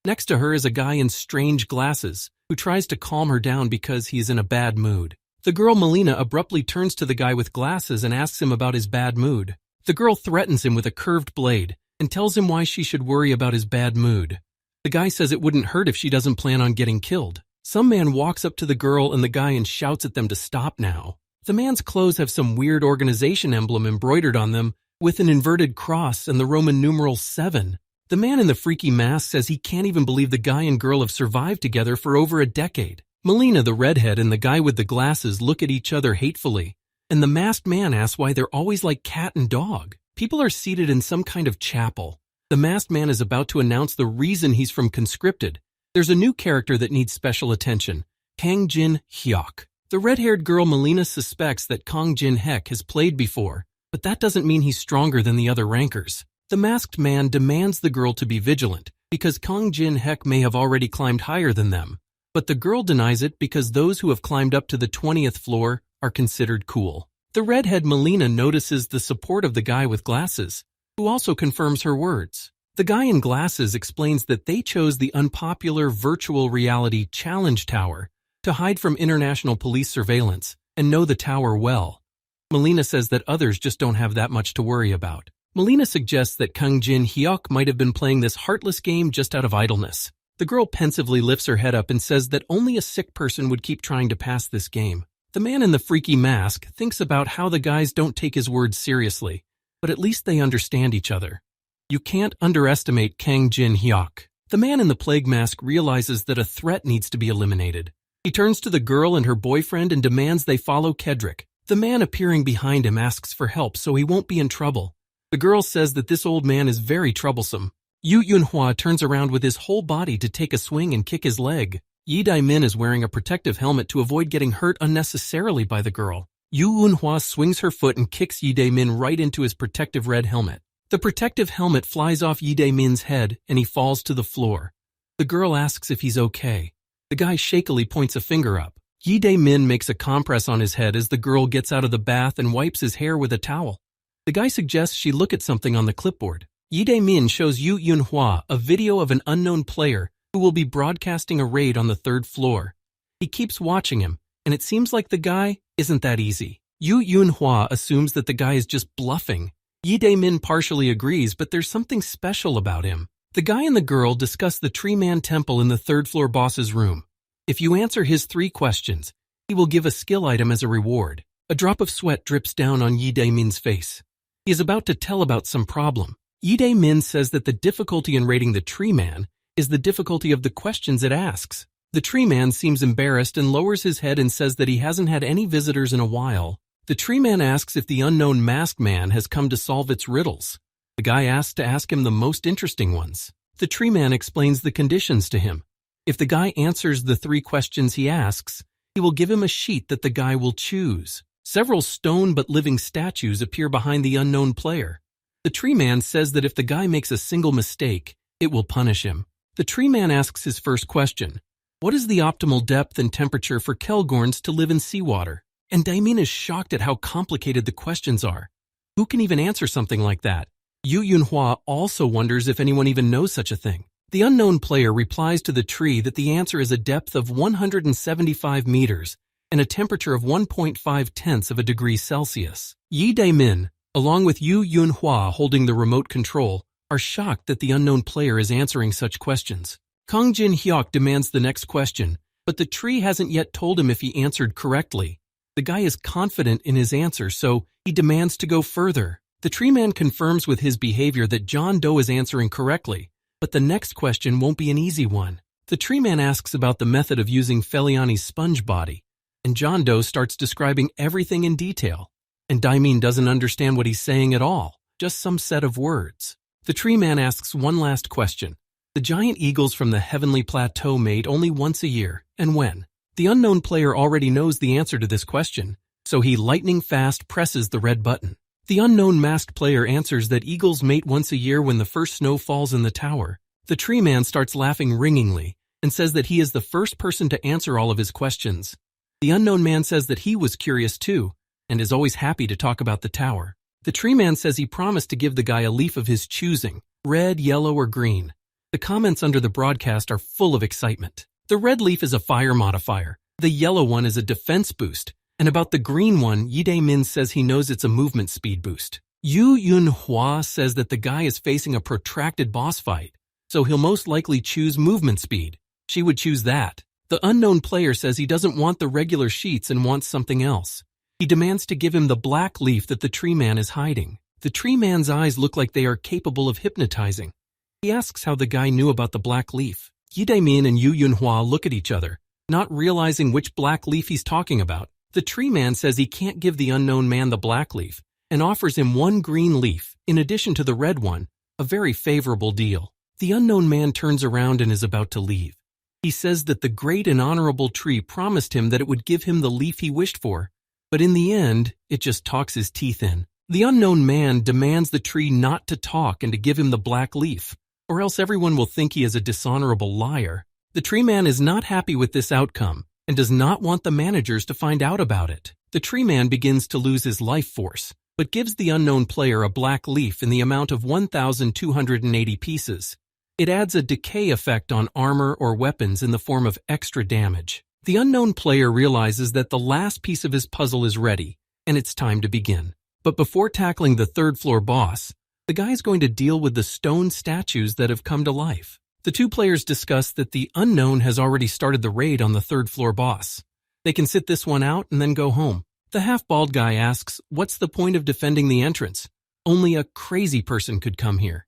A: Next to her is a guy in strange glasses who tries to calm her down because he is in a bad mood. The girl Melina abruptly turns to the guy with glasses and asks him about his bad mood. The girl threatens him with a curved blade and tells him why she should worry about his bad mood. The guy says it wouldn't hurt if she doesn't plan on getting killed. Some man walks up to the girl and the guy and shouts at them to stop now. The man's clothes have some weird organization emblem embroidered on them with an inverted cross and the Roman numeral 7. The man in the freaky mask says he can't even believe the guy and girl have survived together for over a decade. Melina, the redhead, and the guy with the glasses look at each other hatefully, and the masked man asks why they're always like cat and dog. People are seated in some kind of chapel. The masked man is about to announce the reason he's from Conscripted. There's a new character that needs special attention, Kang Jin-hyuk. The red-haired girl Melina suspects that Kang Jin-hyuk has played before, but that doesn't mean he's stronger than the other rankers. The masked man demands the girl to be vigilant, because Kang Jin-hyuk may have already climbed higher than them. But the girl denies it because those who have climbed up to the 20th floor are considered cool. The redhead Melina notices the support of the guy with glasses, who also confirms her words. The guy in glasses explains that they chose the unpopular virtual reality challenge tower to hide from international police surveillance and know the tower well. Melina says that others just don't have that much to worry about. Melina suggests that Kang Jin-hyuk might have been playing this heartless game just out of idleness. The girl pensively lifts her head up and says that only a sick person would keep trying to pass this game. The man in the freaky mask thinks about how the guys don't take his words seriously, but at least they understand each other. You can't underestimate Kang Jin-hyuk. The man in the plague mask realizes that a threat needs to be eliminated. He turns to the girl and her boyfriend and demands they follow Kedrick. The man appearing behind him asks for help so he won't be in trouble. The girl says that this old man is very troublesome. Yu Yunhua turns around with his whole body to take a swing and kick his leg. Yi Daimin is wearing a protective helmet to avoid getting hurt unnecessarily by the girl. Yu Yunhua swings her foot and kicks Yi Daimin right into his protective red helmet. The protective helmet flies off Yi Daimin's head and he falls to the floor. The girl asks if he's okay. The guy shakily points a finger up. Yi Daimin makes a compress on his head as the girl gets out of the bath and wipes his hair with a towel. The guy suggests she look at something on the clipboard. Yi Daimin shows Yu Yunhua a video of an unknown player who will be broadcasting a raid on the 3rd floor. He keeps watching him, and it seems like the guy isn't that easy. Yu Yunhua assumes that the guy is just bluffing. Yi Daimin partially agrees, but there's something special about him. The guy and the girl discuss the Tree Man Temple in the 3rd floor boss's room. If you answer his 3 questions, he will give a skill item as a reward. A drop of sweat drips down on Yi Daimin's face. He is about to tell about some problem. Yi Daimin says that the difficulty in raiding the Tree Man is the difficulty of the questions it asks. The Tree Man seems embarrassed and lowers his head and says that he hasn't had any visitors in a while. The Tree Man asks if the unknown masked man has come to solve its riddles. The guy asks to ask him the most interesting ones. The Tree Man explains the conditions to him. If the guy answers the 3 questions he asks, he will give him a sheet that the guy will choose. Several stone but living statues appear behind the unknown player. The Tree Man says that if the guy makes a single mistake, it will punish him. The Tree Man asks his first question. What is the optimal depth and temperature for Kelgorns to live in seawater? And Daimin is shocked at how complicated the questions are. Who can even answer something like that? Yu Yunhua also wonders if anyone even knows such a thing. The unknown player replies to the tree that the answer is a depth of 175 meters and a temperature of 1.5 of a degree Celsius. Yi Daimin, along with Yu Yunhua holding the remote control, are shocked that the unknown player is answering such questions. Kang Jin-hyuk demands the next question, but the tree hasn't yet told him if he answered correctly. The guy is confident in his answer, so he demands to go further. The tree man confirms with his behavior that John Doe is answering correctly, but the next question won't be an easy one. The tree man asks about the method of using Feliani's sponge body, and John Doe starts describing everything in detail. And Daimin doesn't understand what he's saying at all, just some set of words. The tree man asks one last question. The giant eagles from the heavenly plateau mate only once a year, and when? The unknown player already knows the answer to this question, so he lightning fast presses the red button. The unknown masked player answers that eagles mate once a year when the first snow falls in the tower. The tree man starts laughing ringingly and says that he is the first person to answer all of his questions. The unknown man says that he was curious too, and is always happy to talk about the tower. The tree man says he promised to give the guy a leaf of his choosing, red, yellow, or green. The comments under the broadcast are full of excitement. The red leaf is a fire modifier, the yellow one is a defense boost, and about the green one, Yi Daimin says he knows it's a movement speed boost. Yu Yunhua says that the guy is facing a protracted boss fight, so he'll most likely choose movement speed. She would choose that. The unknown player says he doesn't want the regular sheets and wants something else. He demands to give him the black leaf that the tree man is hiding. The tree man's eyes look like they are capable of hypnotizing. He asks how the guy knew about the black leaf. Yi Daimin and Yu Yunhua look at each other, not realizing which black leaf he's talking about. The tree man says he can't give the unknown man the black leaf and offers him one green leaf, in addition to the red one, a very favorable deal. The unknown man turns around and is about to leave. He says that the great and honorable tree promised him that it would give him the leaf he wished for, but in the end, it just talks his teeth in. The unknown man demands the tree not to talk and to give him the black leaf, or else everyone will think he is a dishonorable liar. The tree man is not happy with this outcome and does not want the managers to find out about it. The tree man begins to lose his life force, but gives the unknown player a black leaf in the amount of 1,280 pieces. It adds a decay effect on armor or weapons in the form of extra damage. The unknown player realizes that the last piece of his puzzle is ready, and it's time to begin. But before tackling the third floor boss, the guy is going to deal with the stone statues that have come to life. The two players discuss that the unknown has already started the raid on the third floor boss. They can sit this one out and then go home. The half-bald guy asks, what's the point of defending the entrance? Only a crazy person could come here.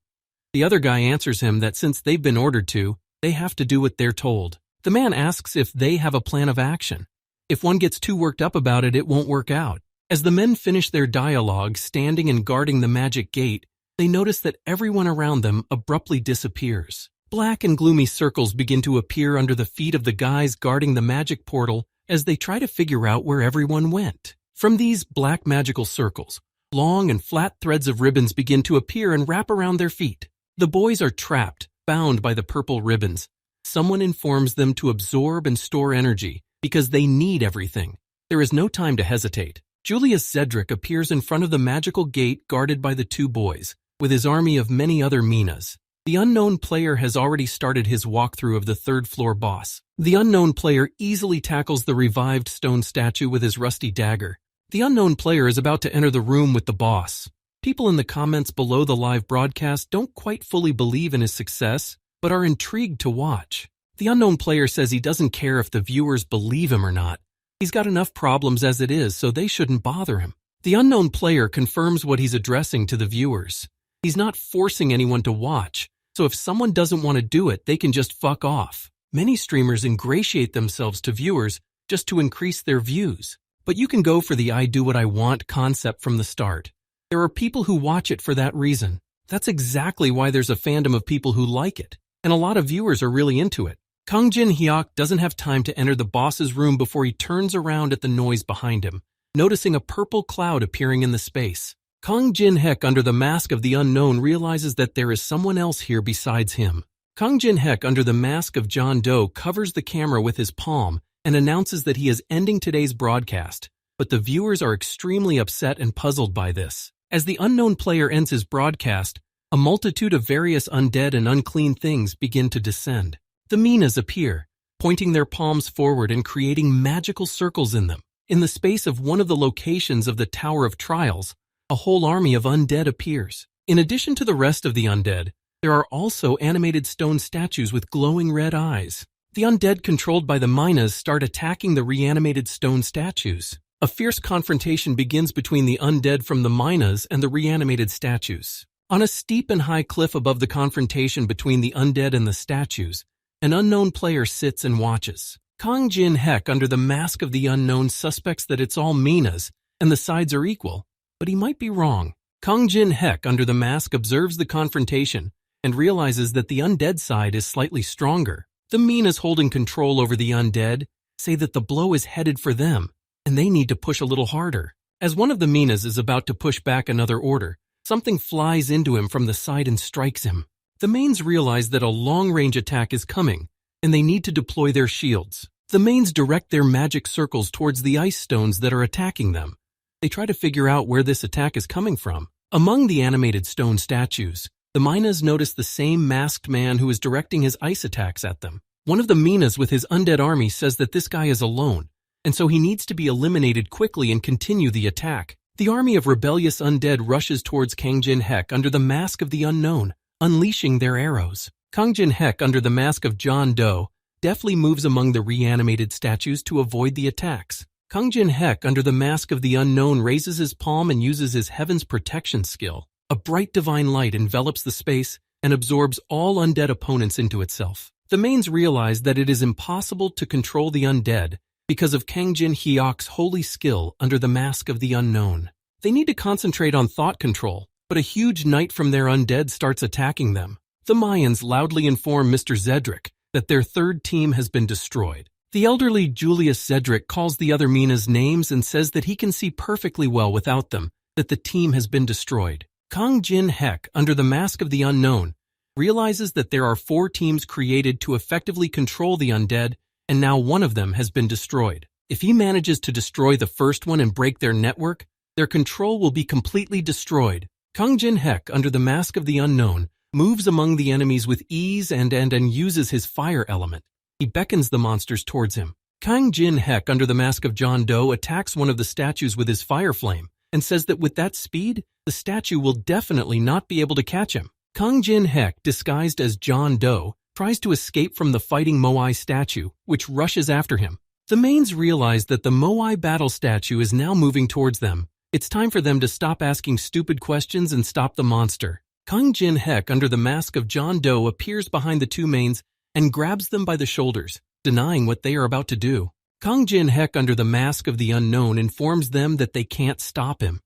A: The other guy answers him that since they've been ordered to, they have to do what they're told. The man asks if they have a plan of action. If one gets too worked up about it, it won't work out. As the men finish their dialogue, standing and guarding the magic gate, they notice that everyone around them abruptly disappears. Black and gloomy circles begin to appear under the feet of the guys guarding the magic portal as they try to figure out where everyone went. From these black magical circles, long and flat threads of ribbons begin to appear and wrap around their feet. The boys are trapped, bound by the purple ribbons. Someone informs them to absorb and store energy because they need everything. There is no time to hesitate. Julius Cedric appears in front of the magical gate guarded by the two boys, with his army of many other Minas. The unknown player has already started his walkthrough of the third floor boss. The unknown player easily tackles the revived stone statue with his rusty dagger. The unknown player is about to enter the room with the boss. People in the comments below the live broadcast don't quite fully believe in his success, but are intrigued to watch. The unknown player says he doesn't care if the viewers believe him or not. He's got enough problems as it is, so they shouldn't bother him. The unknown player confirms what he's addressing to the viewers. He's not forcing anyone to watch, so if someone doesn't want to do it, they can just fuck off. Many streamers ingratiate themselves to viewers just to increase their views. But you can go for the I do what I want concept from the start. There are people who watch it for that reason. That's exactly why there's a fandom of people who like it, and a lot of viewers are really into it. Kang Jin Hyuk doesn't have time to enter the boss's room before he turns around at the noise behind him, noticing a purple cloud appearing in the space. Kang Jin Hyuk, under the mask of the unknown, realizes that there is someone else here besides him. Kang Jin Hyuk, under the mask of John Doe, covers the camera with his palm and announces that he is ending today's broadcast, but the viewers are extremely upset and puzzled by this. As the unknown player ends his broadcast, a multitude of various undead and unclean things begin to descend. The Minas appear, pointing their palms forward and creating magical circles in them. In the space of one of the locations of the Tower of Trials, a whole army of undead appears. In addition to the rest of the undead, there are also animated stone statues with glowing red eyes. The undead controlled by the Minas start attacking the reanimated stone statues. A fierce confrontation begins between the undead from the Minas and the reanimated statues. On a steep and high cliff above the confrontation between the undead and the statues, an unknown player sits and watches. Kang Jin Hyuk, under the mask of the unknown, suspects that it's all Minas and the sides are equal, but he might be wrong. Kang Jin Hyuk, under the mask, observes the confrontation and realizes that the undead side is slightly stronger. The Minas holding control over the undead say that the blow is headed for them, and they need to push a little harder. As one of the Minas is about to push back another order, something flies into him from the side and strikes him. The mains realize that a long-range attack is coming, and they need to deploy their shields. The mains direct their magic circles towards the ice stones that are attacking them. They try to figure out where this attack is coming from. Among the animated stone statues, the Minas notice the same masked man who is directing his ice attacks at them. One of the Minas with his undead army says that this guy is alone, and so he needs to be eliminated quickly and continue the attack. The army of rebellious undead rushes towards Kang Jin Hyuk under the mask of the unknown, unleashing their arrows. Kang Jin Hyuk, under the mask of John Doe, deftly moves among the reanimated statues to avoid the attacks. Kang Jin Hyuk, under the mask of the unknown, raises his palm and uses his Heaven's Protection skill. A bright divine light envelops the space and absorbs all undead opponents into itself. The mains realize that it is impossible to control the undead because of Kang Jin Hyuk's holy skill under the mask of the unknown. They need to concentrate on thought control, but a huge knight from their undead starts attacking them. The Mayans loudly inform Mr. Zedric that their third team has been destroyed. The elderly Julius Zedric calls the other Minas names and says that he can see perfectly well without them that the team has been destroyed. Kang Jin Hyuk, under the mask of the unknown, realizes that there are 4 teams created to effectively control the undead, and now one of them has been destroyed. If he manages to destroy the first one and break their network, their control will be completely destroyed. Kang Jin Hyuk, under the mask of the unknown, moves among the enemies with ease and uses his fire element. He beckons the monsters towards him. Kang Jin Hyuk, under the mask of John Doe, attacks one of the statues with his fire flame and says that with that speed, the statue will definitely not be able to catch him. Kang Jin Hyuk, disguised as John Doe, tries to escape from the fighting Moai statue, which rushes after him. The mains realize that the Moai battle statue is now moving towards them. It's time for them to stop asking stupid questions and stop the monster. Kang Jin Hyuk, under the mask of John Doe, appears behind the 2 mains and grabs them by the shoulders, denying what they are about to do. Kang Jin Hyuk, under the mask of the unknown, informs them that they can't stop him.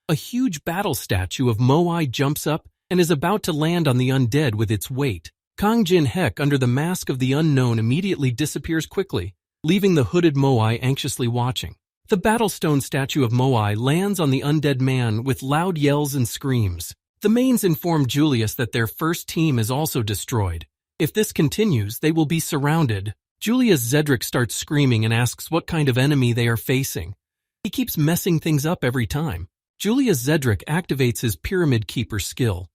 A: A huge battle statue of Moai jumps up and is about to land on the undead with its weight. Kang Jin Hyuk, under the mask of the unknown, immediately disappears quickly, leaving the hooded Moai anxiously watching. The battlestone statue of Moai lands on the undead man with loud yells and screams. The mains inform Julius that their first team is also destroyed. If this continues, they will be surrounded. Julius Zedric starts screaming and asks what kind of enemy they are facing. He keeps messing things up every time. Julius Zedric activates his Pyramid Keeper skill.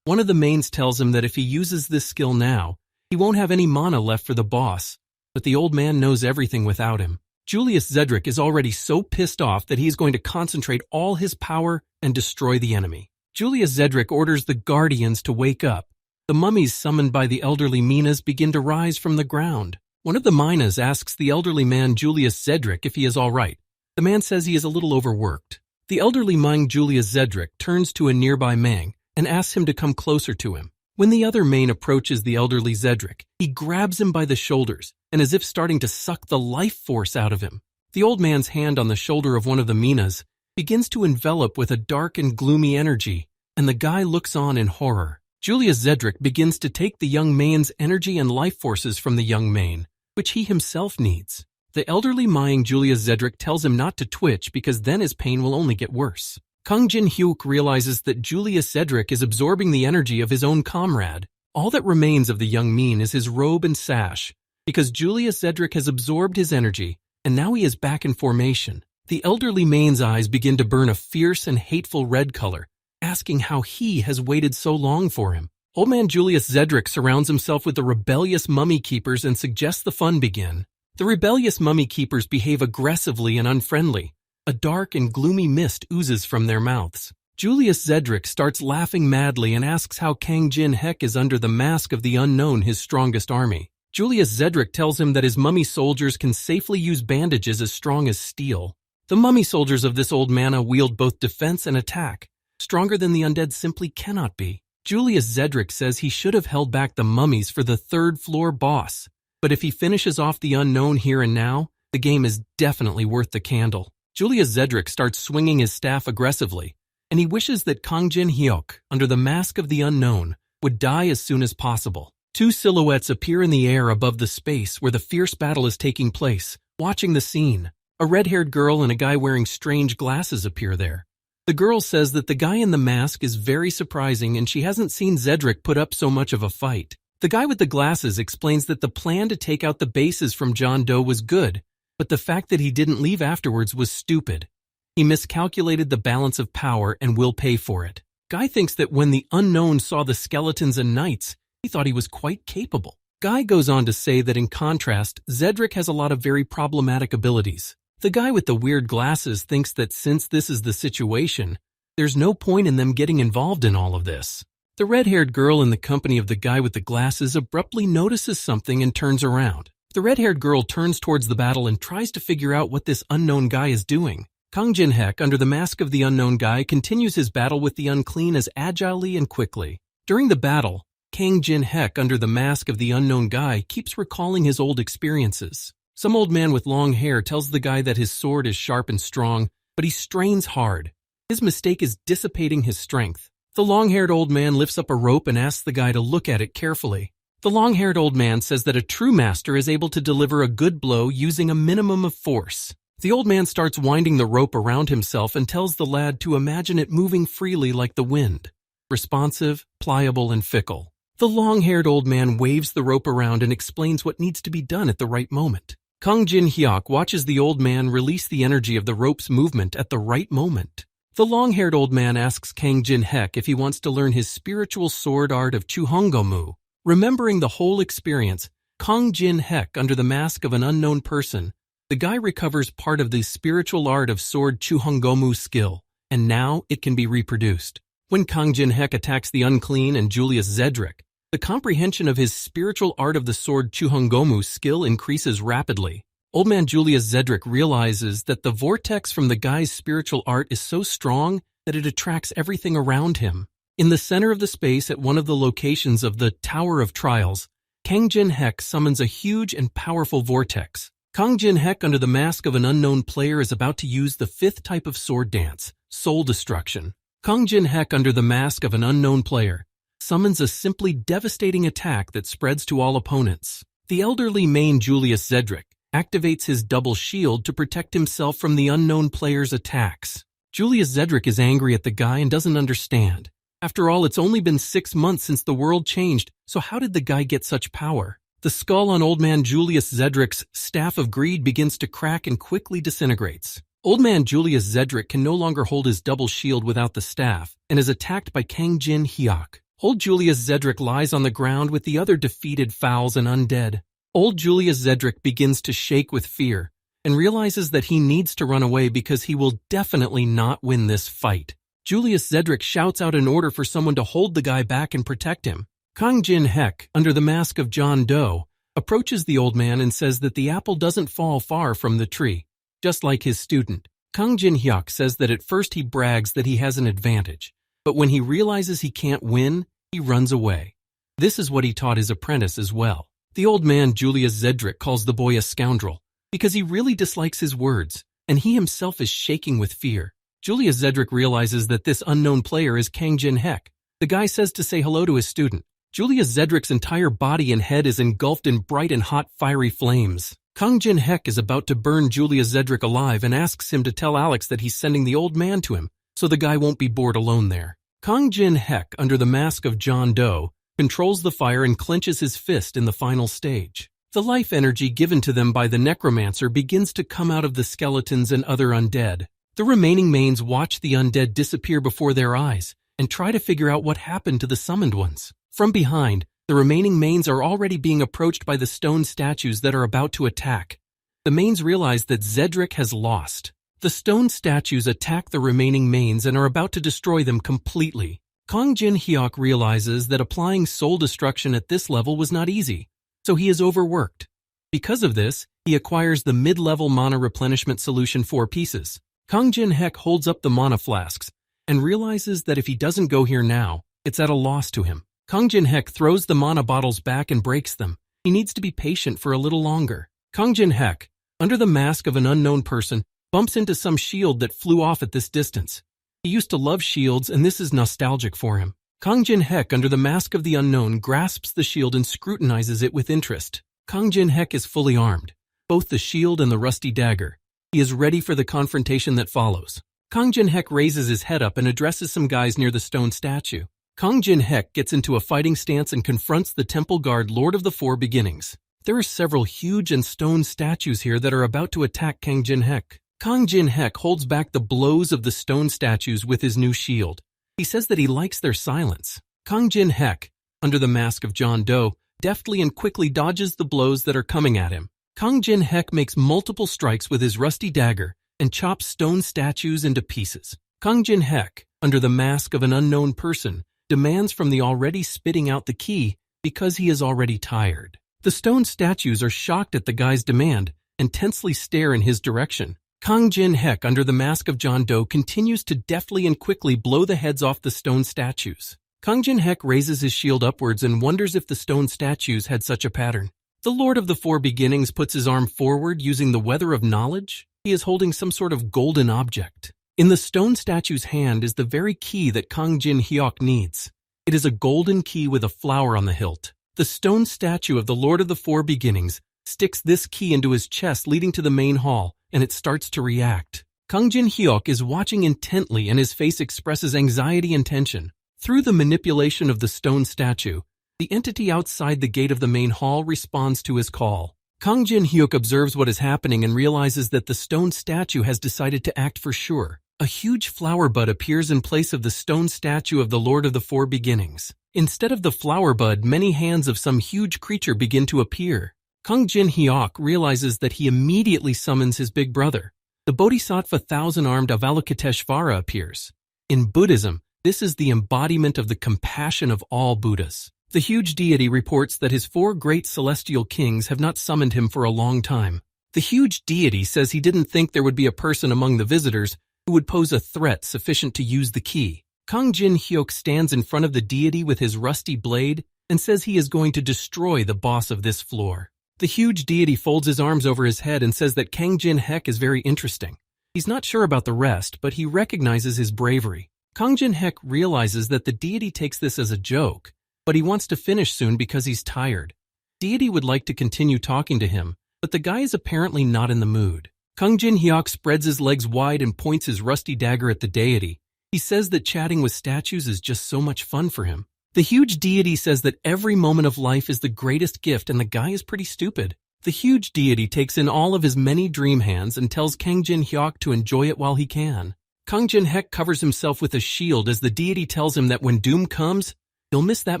A: One of the mains tells him that if he uses this skill now, he won't have any mana left for the boss, but the old man knows everything without him. Julius Zedric is already so pissed off that he's going to concentrate all his power and destroy the enemy. Julius Zedric orders the Guardians to wake up. The mummies summoned by the elderly Minas begin to rise from the ground. One of the Minas asks the elderly man Julius Zedric if he is all right. The man says he is a little overworked. The elderly Mang Julius Zedric turns to a nearby Mang and asks him to come closer to him. When the other Mang approaches the elderly Zedric, he grabs him by the shoulders and as if starting to suck the life force out of him. The old man's hand on the shoulder of one of the Minas begins to envelop with a dark and gloomy energy, and the guy looks on in horror. Julius Zedric begins to take the young Mang's energy and life forces from the young Mang, which he himself needs. The elderly Mang Julius Zedric tells him not to twitch because then his pain will only get worse. Kang Jin Hyuk realizes that Julius Zedric is absorbing the energy of his own comrade. All that remains of the young Min is his robe and sash, because Julius Zedric has absorbed his energy, and now he is back in formation. The elderly Main's eyes begin to burn a fierce and hateful red color, asking how he has waited so long for him. Old man Julius Zedric surrounds himself with the rebellious mummy keepers and suggests the fun begin. The rebellious mummy keepers behave aggressively and unfriendly. A dark and gloomy mist oozes from their mouths. Julius Zedric starts laughing madly and asks how Kang Jin Hyuk is under the mask of the unknown his strongest army. Julius Zedric tells him that his mummy soldiers can safely use bandages as strong as steel. The mummy soldiers of this old mana wield both defense and attack. Stronger than the undead simply cannot be. Julius Zedric says he should have held back the mummies for the 3rd floor boss, but if he finishes off the unknown here and now, the game is definitely worth the candle. Julius Zedric starts swinging his staff aggressively, and he wishes that Kang Jin Hyuk, under the mask of the unknown, would die as soon as possible. 2 silhouettes appear in the air above the space where the fierce battle is taking place, watching the scene. A red-haired girl and a guy wearing strange glasses appear there. The girl says that the guy in the mask is very surprising and she hasn't seen Zedric put up so much of a fight. The guy with the glasses explains that the plan to take out the bases from John Doe was good, but the fact that he didn't leave afterwards was stupid. He miscalculated the balance of power and will pay for it. Guy thinks that when the unknown saw the skeletons and knights, he thought he was quite capable. Guy goes on to say that in contrast, Zedric has a lot of very problematic abilities. The guy with the weird glasses thinks that since this is the situation, there's no point in them getting involved in all of this. The red-haired girl in the company of the guy with the glasses abruptly notices something and turns around. The red-haired girl turns towards the battle and tries to figure out what this unknown guy is doing. Kang Jin Hyuk, under the mask of the unknown guy, continues his battle with the unclean as agilely and quickly. During the battle, Kang Jin-hek, under the mask of the unknown guy, keeps recalling his old experiences. Some old man with long hair tells the guy that his sword is sharp and strong, but he strains hard. His mistake is dissipating his strength. The long-haired old man lifts up a rope and asks the guy to look at it carefully. The long-haired old man says that a true master is able to deliver a good blow using a minimum of force. The old man starts winding the rope around himself and tells the lad to imagine it moving freely like the wind. Responsive, pliable, and fickle. The long-haired old man waves the rope around and explains what needs to be done at the right moment. Kang Jin-hyuk watches the old man release the energy of the rope's movement at the right moment. The long-haired old man asks Kang Jin-hek if he wants to learn his spiritual sword art of Chuhongomu. Remembering the whole experience, Kang Jin-hek, under the mask of an unknown person, the guy recovers part of the spiritual art of sword Chuhongomu skill, and now it can be reproduced. When Kang Jin-hek attacks the unclean and Julius Zedric, the comprehension of his spiritual art of the sword Chuhongomu skill increases rapidly. Old man Julius Zedric realizes that the vortex from the guy's spiritual art is so strong that it attracts everything around him. In the center of the space at one of the locations of the Tower of Trials, Kang Jin-hek summons a huge and powerful vortex. Kang Jin-hek, under the mask of an unknown player, is about to use the fifth type of sword dance, soul destruction. Kang Jin-hek, under the mask of an unknown player, summons a simply devastating attack that spreads to all opponents. The elderly main Julius Zedric activates his double shield to protect himself from the unknown player's attacks. Julius Zedric is angry at the guy and doesn't understand. After all, it's only been 6 months since the world changed, so how did the guy get such power? The skull on old man Julius Zedric's staff of greed begins to crack and quickly disintegrates. Old man Julius Zedric can no longer hold his double shield without the staff and is attacked by Kang Jin-hyuk. Old Julius Zedric lies on the ground with the other defeated fowls and undead. Old Julius Zedric begins to shake with fear and realizes that he needs to run away because he will definitely not win this fight. Julius Zedric shouts out an order for someone to hold the guy back and protect him. Kang Jin-hek, under the mask of John Doe, approaches the old man and says that the apple doesn't fall far from the tree, just like his student. Kang Jin-hyuk says that at first he brags that he has an advantage, but when he realizes he can't win, he runs away. This is what he taught his apprentice as well. The old man Julius Zedric calls the boy a scoundrel because he really dislikes his words, and he himself is shaking with fear. Julius Zedric realizes that this unknown player is Kang Jin-hek. The guy says to say hello to his student. Julius Zedric's entire body and head is engulfed in bright and hot fiery flames. Kang Jin-hek is about to burn Julius Zedric alive and asks him to tell Alex that he's sending the old man to him, so the guy won't be bored alone there. Kang Jin-hek, under the mask of John Doe, controls the fire and clenches his fist in the final stage. The life energy given to them by the necromancer begins to come out of the skeletons and other undead. The remaining mains watch the undead disappear before their eyes and try to figure out what happened to the summoned ones. From behind, the remaining mains are already being approached by the stone statues that are about to attack. The mains realize that Zedric has lost. The stone statues attack the remaining mains and are about to destroy them completely. Kang Jin-hyuk realizes that applying soul destruction at this level was not easy, so he is overworked. Because of this, he acquires the mid-level mana replenishment solution 4 pieces. Kang Jin-hek holds up the mana flasks and realizes that if he doesn't go here now, it's at a loss to him. Kang Jin-hek throws the mana bottles back and breaks them. He needs to be patient for a little longer. Kang Jin-hek, under the mask of an unknown person, bumps into some shield that flew off at this distance. He used to love shields, and this is nostalgic for him. Kang Jin-hek, under the mask of the unknown, grasps the shield and scrutinizes it with interest. Kang Jin-hek is fully armed, both the shield and the rusty dagger. He is ready for the confrontation that follows. Kang Jin-hek raises his head up and addresses some guys near the stone statue. Kang Jin-hek gets into a fighting stance and confronts the temple guard Lord of the Four Beginnings. There are several huge and stone statues here that are about to attack Kang Jin-hek. Kang Jin-hek holds back the blows of the stone statues with his new shield. He says that he likes their silence. Kang Jin-hek, under the mask of John Doe, deftly and quickly dodges the blows that are coming at him. Kang Jin-hek makes multiple strikes with his rusty dagger and chops stone statues into pieces. Kang Jin-hek, under the mask of an unknown person, demands from the already spitting out the key because he is already tired. The stone statues are shocked at the guy's demand and tensely stare in his direction. Kang Jin-hek, under the mask of John Doe, continues to deftly and quickly blow the heads off the stone statues. Kang Jin-hek raises his shield upwards and wonders if the stone statues had such a pattern. The Lord of the Four Beginnings puts his arm forward using the weather of knowledge. He is holding some sort of golden object. In the stone statue's hand is the very key that Kang Jin-hyuk needs. It is a golden key with a flower on the hilt. The stone statue of the Lord of the Four Beginnings sticks this key into his chest leading to the main hall, and it starts to react. Kang Jin-hyuk is watching intently and his face expresses anxiety and tension. Through the manipulation of the stone statue, the entity outside the gate of the main hall responds to his call. Kang Jin-hyuk observes what is happening and realizes that the stone statue has decided to act for sure. A huge flower bud appears in place of the stone statue of the Lord of the Four Beginnings. Instead of the flower bud, many hands of some huge creature begin to appear. Kang Jin-hyuk realizes that he immediately summons his big brother. The Bodhisattva thousand-armed Avalokiteshvara appears. In Buddhism, this is the embodiment of the compassion of all Buddhas. The huge deity reports that his 4 great celestial kings have not summoned him for a long time. The huge deity says he didn't think there would be a person among the visitors who would pose a threat sufficient to use the key. Kang Jin-hyuk stands in front of the deity with his rusty blade and says he is going to destroy the boss of this floor. The huge deity folds his arms over his head and says that Kang Jin-hek is very interesting. He's not sure about the rest, but he recognizes his bravery. Kang Jin-hek realizes that the deity takes this as a joke, but he wants to finish soon because he's tired. Deity would like to continue talking to him, but the guy is apparently not in the mood. Kang Jin-hyuk spreads his legs wide and points his rusty dagger at the deity. He says that chatting with statues is just so much fun for him. The huge deity says that every moment of life is the greatest gift and the guy is pretty stupid. The huge deity takes in all of his many dream hands and tells Kang Jin-hyuk to enjoy it while he can. Kang Jin-hek covers himself with a shield as the deity tells him that when doom comes, he'll miss that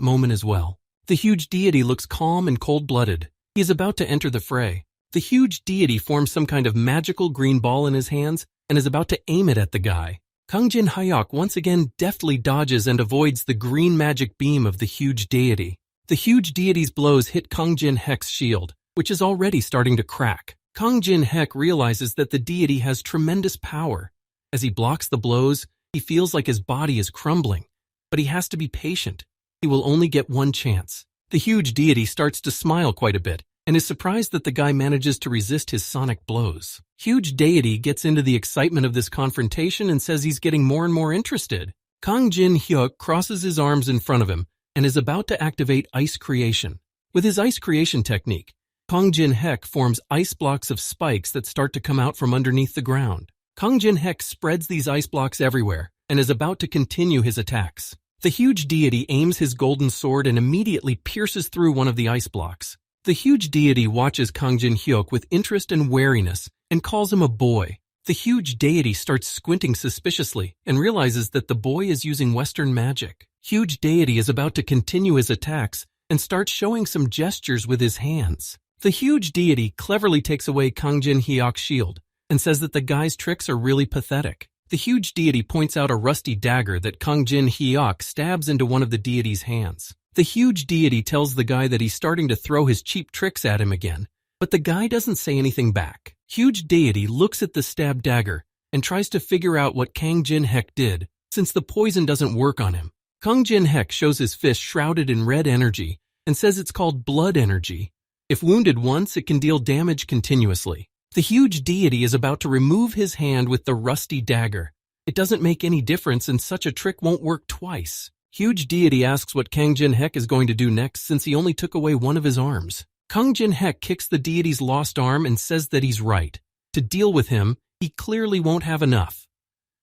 A: moment as well. The huge deity looks calm and cold-blooded. He is about to enter the fray. The huge deity forms some kind of magical green ball in his hands and is about to aim it at the guy. Kang Jin-hyuk once again deftly dodges and avoids the green magic beam of the huge deity. The huge deity's blows hit Kang Jin-hek's shield, which is already starting to crack. Kang Jin-hek realizes that the deity has tremendous power. As he blocks the blows, he feels like his body is crumbling, but he has to be patient. He will only get one chance. The huge deity starts to smile quite a bit and is surprised that the guy manages to resist his sonic blows. Huge deity gets into the excitement of this confrontation and says he's getting more and more interested. Kang Jin-hyuk crosses his arms in front of him and is about to activate ice creation. With his ice creation technique, Kang Jin-hek forms ice blocks of spikes that start to come out from underneath the ground. Kang Jin-hek spreads these ice blocks everywhere and is about to continue his attacks. The huge deity aims his golden sword and immediately pierces through one of the ice blocks. The huge deity watches Kang Jin-hyuk with interest and wariness and calls him a boy. The huge deity starts squinting suspiciously and realizes that the boy is using Western magic. Huge deity is about to continue his attacks and starts showing some gestures with his hands. The huge deity cleverly takes away Kang Jin-hyuk's shield and says that the guy's tricks are really pathetic. The huge deity points out a rusty dagger that Kang Jin-hyuk stabs into one of the deity's hands. The huge deity tells the guy that he's starting to throw his cheap tricks at him again, but the guy doesn't say anything back. Huge deity looks at the stabbed dagger and tries to figure out what Kang Jin-hek did, since the poison doesn't work on him. Kang Jin-hek shows his fist shrouded in red energy and says it's called blood energy. If wounded once, it can deal damage continuously. The huge deity is about to remove his hand with the rusty dagger. It doesn't make any difference and such a trick won't work twice. Huge deity asks what Kang Jin-hek is going to do next since he only took away one of his arms. Kang Jin-hek kicks the deity's lost arm and says that he's right. To deal with him, he clearly won't have enough.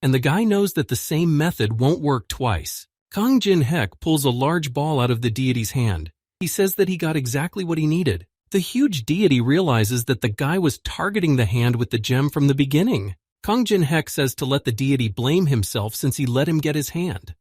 A: And the guy knows that the same method won't work twice. Kang Jin-hek pulls a large ball out of the deity's hand. He says that he got exactly what he needed. The huge deity realizes that the guy was targeting the hand with the gem from the beginning. Kang Jin-hek says to let the deity blame himself since he let him get his hand.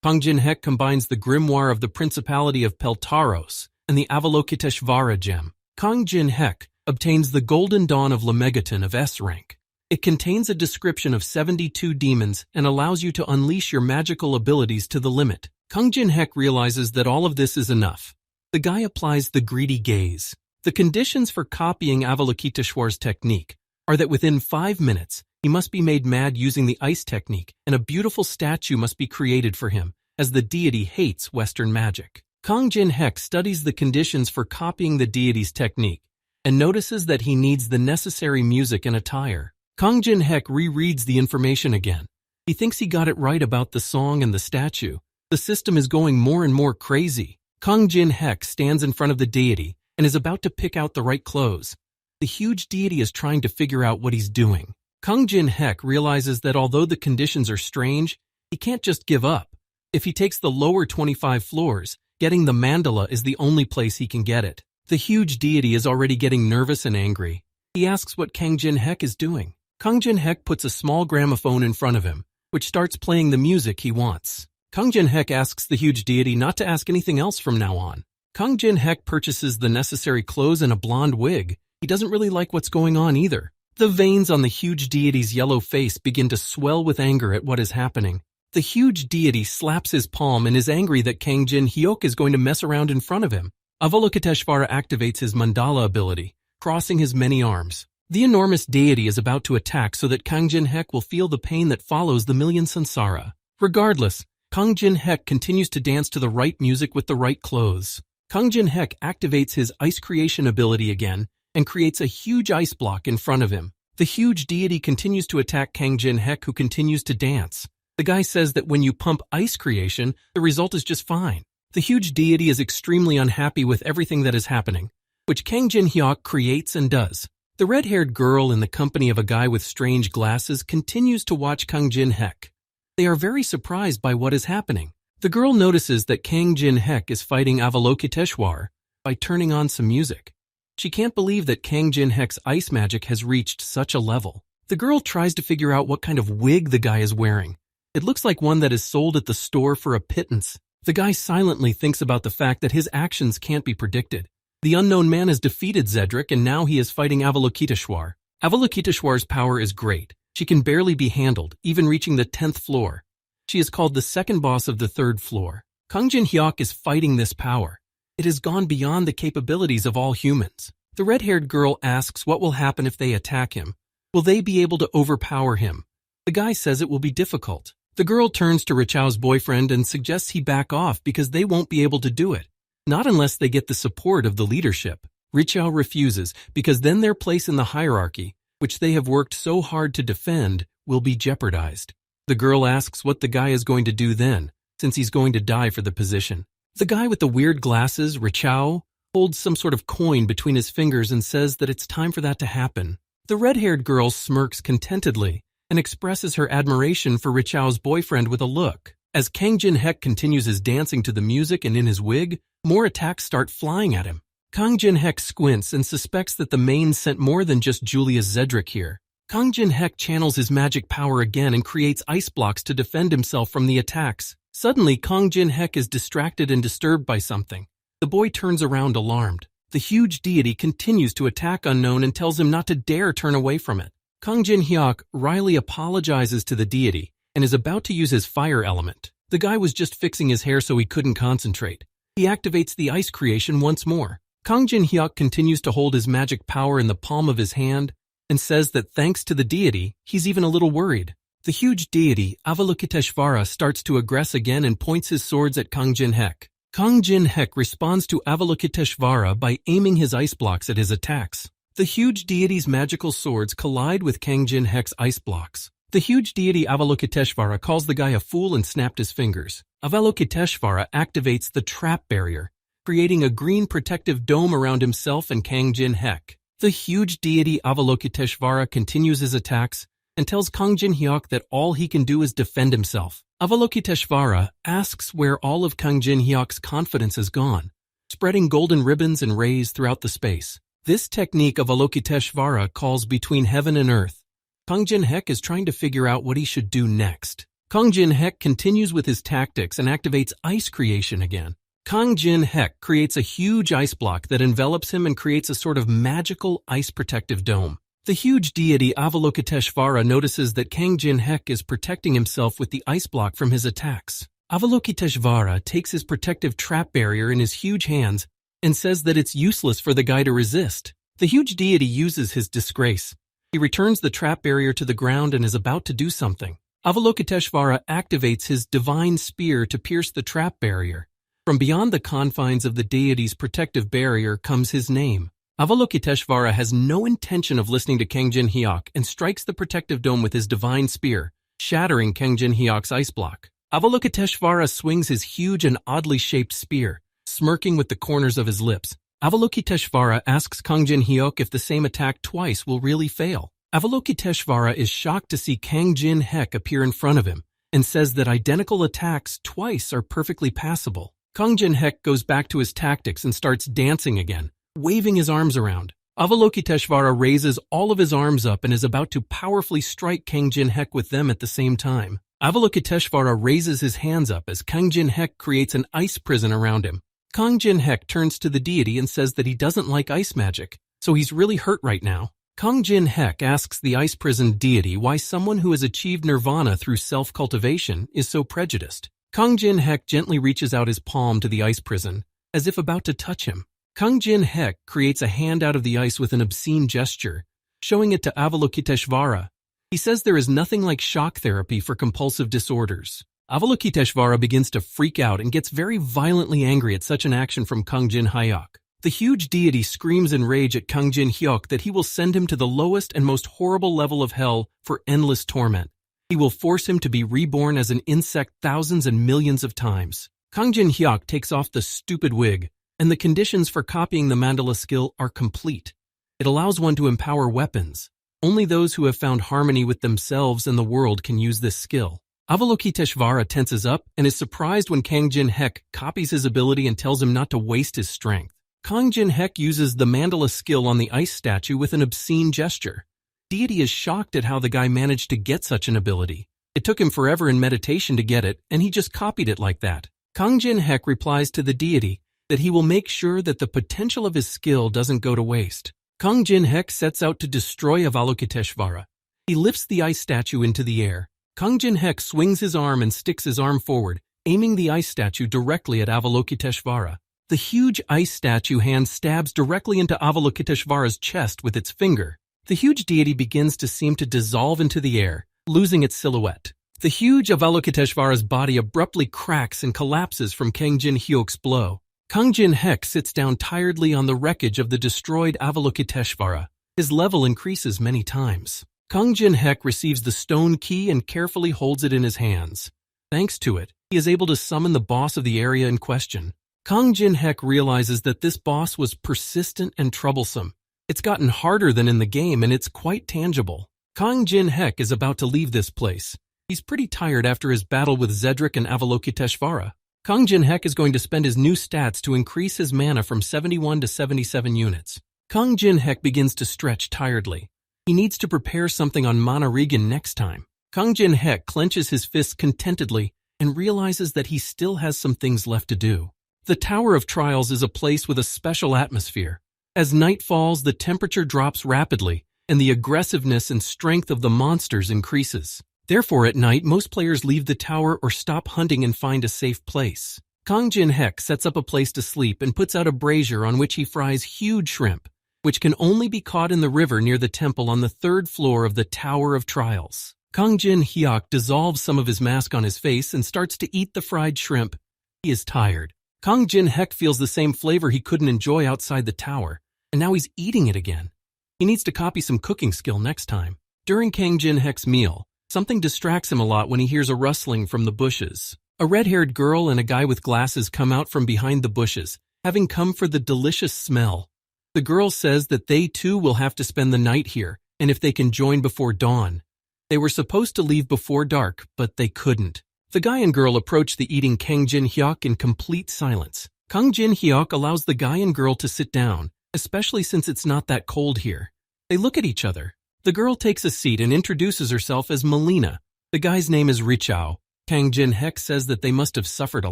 A: Kang Jin-hek combines the grimoire of the Principality of Peltaros and the Avalokiteshvara gem. Kang Jin-hek obtains the Golden Dawn of Lemegeton of S rank. It contains a description of 72 demons and allows you to unleash your magical abilities to the limit. Kang Jin-hek realizes that all of this is enough. The guy applies the greedy gaze. The conditions for copying Avalokiteshvar's technique are that within 5 minutes, he must be made mad using the ice technique, and a beautiful statue must be created for him, as the deity hates Western magic. Kang Jin-hek studies the conditions for copying the deity's technique and notices that he needs the necessary music and attire. Kang Jin-hek rereads the information again. He thinks he got it right about the song and the statue. The system is going more and more crazy. Kang Jin-hek stands in front of the deity and is about to pick out the right clothes. The huge deity is trying to figure out what he's doing. Kang Jin-hek realizes that although the conditions are strange, he can't just give up. If he takes the lower 25 floors, getting the mandala is the only place he can get it. The huge deity is already getting nervous and angry. He asks what Kang Jin-hek is doing. Kang Jin-hek puts a small gramophone in front of him, which starts playing the music he wants. Kang Jin-hek asks the huge deity not to ask anything else from now on. Kang Jin-hek purchases the necessary clothes and a blonde wig. He doesn't really like what's going on either. The veins on the huge deity's yellow face begin to swell with anger at what is happening. The huge deity slaps his palm and is angry that Kang Jin-hyuk is going to mess around in front of him. Avalokiteshvara activates his mandala ability, crossing his many arms. The enormous deity is about to attack so that Kang Jin-hek will feel the pain that follows the million samsara. Regardless, Kang Jin-hek continues to dance to the right music with the right clothes. Kang Jin-hek activates his ice creation ability again and creates a huge ice block in front of him. The huge deity continues to attack Kang Jin-hek, who continues to dance. The guy says that when you pump ice creation, the result is just fine. The huge deity is extremely unhappy with everything that is happening, which Kang Jin-hyuk creates and does. The red-haired girl in the company of a guy with strange glasses continues to watch Kang Jin-hek. They are very surprised by what is happening. The girl notices that Kang Jin-hek is fighting Avalokiteshvara by turning on some music. She can't believe that Kang Jin-hek's ice magic has reached such a level. The girl tries to figure out what kind of wig the guy is wearing. It looks like one that is sold at the store for a pittance. The guy silently thinks about the fact that his actions can't be predicted. The unknown man has defeated Zedric and now he is fighting Avalokiteshvara. Avalokiteshvara's power is great. She can barely be handled, even reaching the 10th floor. She is called the second boss of the 3rd floor. Kang Jin-hyuk is fighting this power. It has gone beyond the capabilities of all humans. The red-haired girl asks what will happen if they attack him. Will they be able to overpower him? The guy says it will be difficult. The girl turns to Richao's boyfriend and suggests he back off because they won't be able to do it. Not unless they get the support of the leadership. Richao refuses because then their place in the hierarchy, which they have worked so hard to defend, will be jeopardized. The girl asks what the guy is going to do then, since he's going to die for the position. The guy with the weird glasses, Richao, holds some sort of coin between his fingers and says that it's time for that to happen. The red-haired girl smirks contentedly and expresses her admiration for Richao's boyfriend with a look. As Kang Jin-hek continues his dancing to the music and in his wig, more attacks start flying at him. Kang Jin-hek squints and suspects that the main sent more than just Julius Zedric here. Kang Jin-hek channels his magic power again and creates ice blocks to defend himself from the attacks. Suddenly, Kang Jin-hek is distracted and disturbed by something. The boy turns around alarmed. The huge deity continues to attack Unknown and tells him not to dare turn away from it. Kang Jin-hyuk wryly apologizes to the deity and is about to use his fire element. The guy was just fixing his hair so he couldn't concentrate. He activates the ice creation once more. Kang Jin-hyuk continues to hold his magic power in the palm of his hand and says that thanks to the deity, he's even a little worried. The huge deity, Avalokiteshvara, starts to aggress again and points his swords at Kang Jin-hek. Kang Jin-hek responds to Avalokiteshvara by aiming his ice blocks at his attacks. The huge deity's magical swords collide with Kang Jin-hek's ice blocks. The huge deity Avalokiteshvara calls the guy a fool and snapped his fingers. Avalokiteshvara activates the trap barrier, creating a green protective dome around himself and Kang Jin-hek. The huge deity Avalokiteshvara continues his attacks and tells Kang Jin-hyuk that all he can do is defend himself. Avalokiteshvara asks where all of Kang Jin-hyuk's confidence has gone, spreading golden ribbons and rays throughout the space. This technique of Avalokiteshvara calls between heaven and earth. Kang Jin-hek is trying to figure out what he should do next. Kang Jin-hek continues with his tactics and activates ice creation again. Kang Jin-hek creates a huge ice block that envelops him and creates a sort of magical ice protective dome. The huge deity Avalokiteshvara notices that Kang Jin-hek is protecting himself with the ice block from his attacks. Avalokiteshvara takes his protective trap barrier in his huge hands and says that it's useless for the guy to resist. The huge deity uses his disgrace. He returns the trap barrier to the ground and is about to do something. Avalokiteshvara activates his divine spear to pierce the trap barrier. From beyond the confines of the deity's protective barrier comes his name. Avalokiteshvara has no intention of listening to Kangjin Hyok and strikes the protective dome with his divine spear, shattering Kangjin Hyok's ice block. Avalokiteshvara swings his huge and oddly shaped spear, smirking with the corners of his lips. Avalokiteshvara asks Kangjin Hyok if the same attack twice will really fail. Avalokiteshvara is shocked to see Kangjin Hyok appear in front of him and says that identical attacks twice are perfectly passable. Kangjin Hyok goes back to his tactics and starts dancing again, waving his arms around. Avalokiteshvara raises all of his arms up and is about to powerfully strike Kangjin Hyok with them at the same time. Avalokiteshvara raises his hands up as Kangjin Hyok creates an ice prison around him. Kangjin Hyok turns to the deity and says that he doesn't like ice magic, so he's really hurt right now. Kangjin Hyok asks the ice prison deity why someone who has achieved nirvana through self-cultivation is so prejudiced. Kangjin Hyok gently reaches out his palm to the ice prison, as if about to touch him. Kangjin Hyok creates a hand out of the ice with an obscene gesture, showing it to Avalokiteshvara. He says there is nothing like shock therapy for compulsive disorders. Avalokiteshvara begins to freak out and gets very violently angry at such an action from Kangjin Hyok. The huge deity screams in rage at Kangjin Hyok that he will send him to the lowest and most horrible level of hell for endless torment. He will force him to be reborn as an insect thousands and millions of times. Kangjin Hyok takes off the stupid wig, and the conditions for copying the mandala skill are complete. It allows one to empower weapons. Only those who have found harmony with themselves and the world can use this skill. Avalokiteshvara tenses up and is surprised when Kangjin Hyok copies his ability and tells him not to waste his strength. Kangjin Hyok uses the mandala skill on the ice statue with an obscene gesture. Deity is shocked at how the guy managed to get such an ability. It took him forever in meditation to get it, and he just copied it like that. Kangjin Hyok replies to the deity that he will make sure that the potential of his skill doesn't go to waste. Kangjin Hyok sets out to destroy Avalokiteshvara. He lifts the ice statue into the air. Kangjin Hyok swings his arm and sticks his arm forward, aiming the ice statue directly at Avalokiteshvara. The huge ice statue hand stabs directly into Avalokiteshvara's chest with its finger. The huge deity begins to seem to dissolve into the air, losing its silhouette. The huge Avalokiteshvara's body abruptly cracks and collapses from Kangjin Hyok's blow. Kangjin Hyok sits down tiredly on the wreckage of the destroyed Avalokiteshvara. His level increases many times. Kangjin Hyok receives the stone key and carefully holds it in his hands. Thanks to it, he is able to summon the boss of the area in question. Kangjin Hyok realizes that this boss was persistent and troublesome. It's gotten harder than in the game and it's quite tangible. Kangjin Hyok is about to leave this place. He's pretty tired after his battle with Zedric and Avalokiteshvara. Kangjin Hyok is going to spend his new stats to increase his mana from 71 to 77 units. Kangjin Hyok begins to stretch tiredly. He needs to prepare something on Manhwa Recap next time. Kangjin Hyok clenches his fists contentedly and realizes that he still has some things left to do. The Tower of Trials is a place with a special atmosphere. As night falls, the temperature drops rapidly, and the aggressiveness and strength of the monsters increases. Therefore, at night, most players leave the tower or stop hunting and find a safe place. Kangjin Hyok sets up a place to sleep and puts out a brazier on which he fries huge shrimp, which can only be caught in the river near the temple on the 3rd floor of the Tower of Trials. Kangjin Hyok dissolves some of his mask on his face and starts to eat the fried shrimp. He is tired. Kangjin Hyok feels the same flavor he couldn't enjoy outside the tower, and now he's eating it again. He needs to copy some cooking skill next time. During Kangjin Hyok's meal, something distracts him a lot when he hears a rustling from the bushes. A red-haired girl and a guy with glasses come out from behind the bushes, having come for the delicious smell. The girl says that they too will have to spend the night here, and if they can join before dawn. They were supposed to leave before dark, but they couldn't. The guy and girl approach the eating Kangjin Hyok in complete silence. Kangjin Hyok allows the guy and girl to sit down, especially since it's not that cold here. They look at each other. The girl takes a seat and introduces herself as Melina. The guy's name is Richao. Kangjin Hyok says that they must have suffered a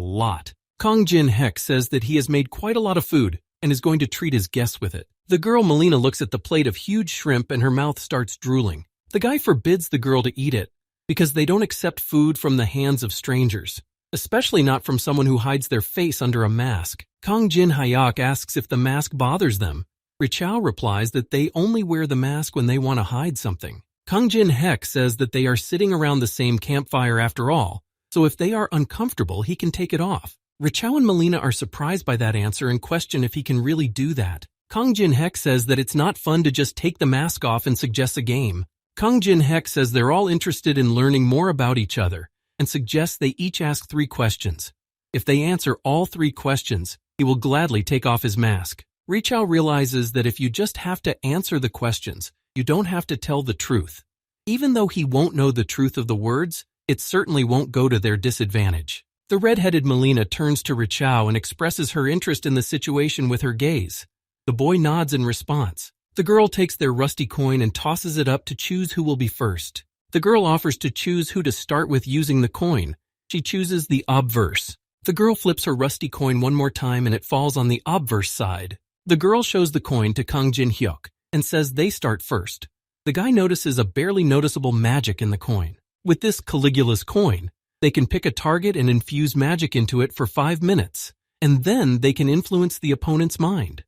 A: lot. Kangjin Hyok says that he has made quite a lot of food and is going to treat his guests with it. The girl Melina looks at the plate of huge shrimp and her mouth starts drooling. The guy forbids the girl to eat it because they don't accept food from the hands of strangers, especially not from someone who hides their face under a mask. Kangjin Hyok asks if the mask bothers them. Richao replies that they only wear the mask when they want to hide something. Kang Jin-hek says that they are sitting around the same campfire after all, so if they are uncomfortable, he can take it off. Richao and Melina are surprised by that answer and question if he can really do that. Kang Jin-hek says that it's not fun to just take the mask off and suggests a game. Kang Jin-hek says they're all interested in learning more about each other and suggests they each ask 3 questions. If they answer all 3 questions, he will gladly take off his mask. Richao realizes that if you just have to answer the questions, you don't have to tell the truth. Even though he won't know the truth of the words, it certainly won't go to their disadvantage. The red-headed Melina turns to Richao and expresses her interest in the situation with her gaze. The boy nods in response. The girl takes their rusty coin and tosses it up to choose who will be first. The girl offers to choose who to start with using the coin. She chooses the obverse. The girl flips her rusty coin one more time and it falls on the obverse side. The girl shows the coin to Kang Jin-hyuk and says they start first. The guy notices a barely noticeable magic in the coin. With this Caligula's coin, they can pick a target and infuse magic into it for 5 minutes, and then they can influence the opponent's mind.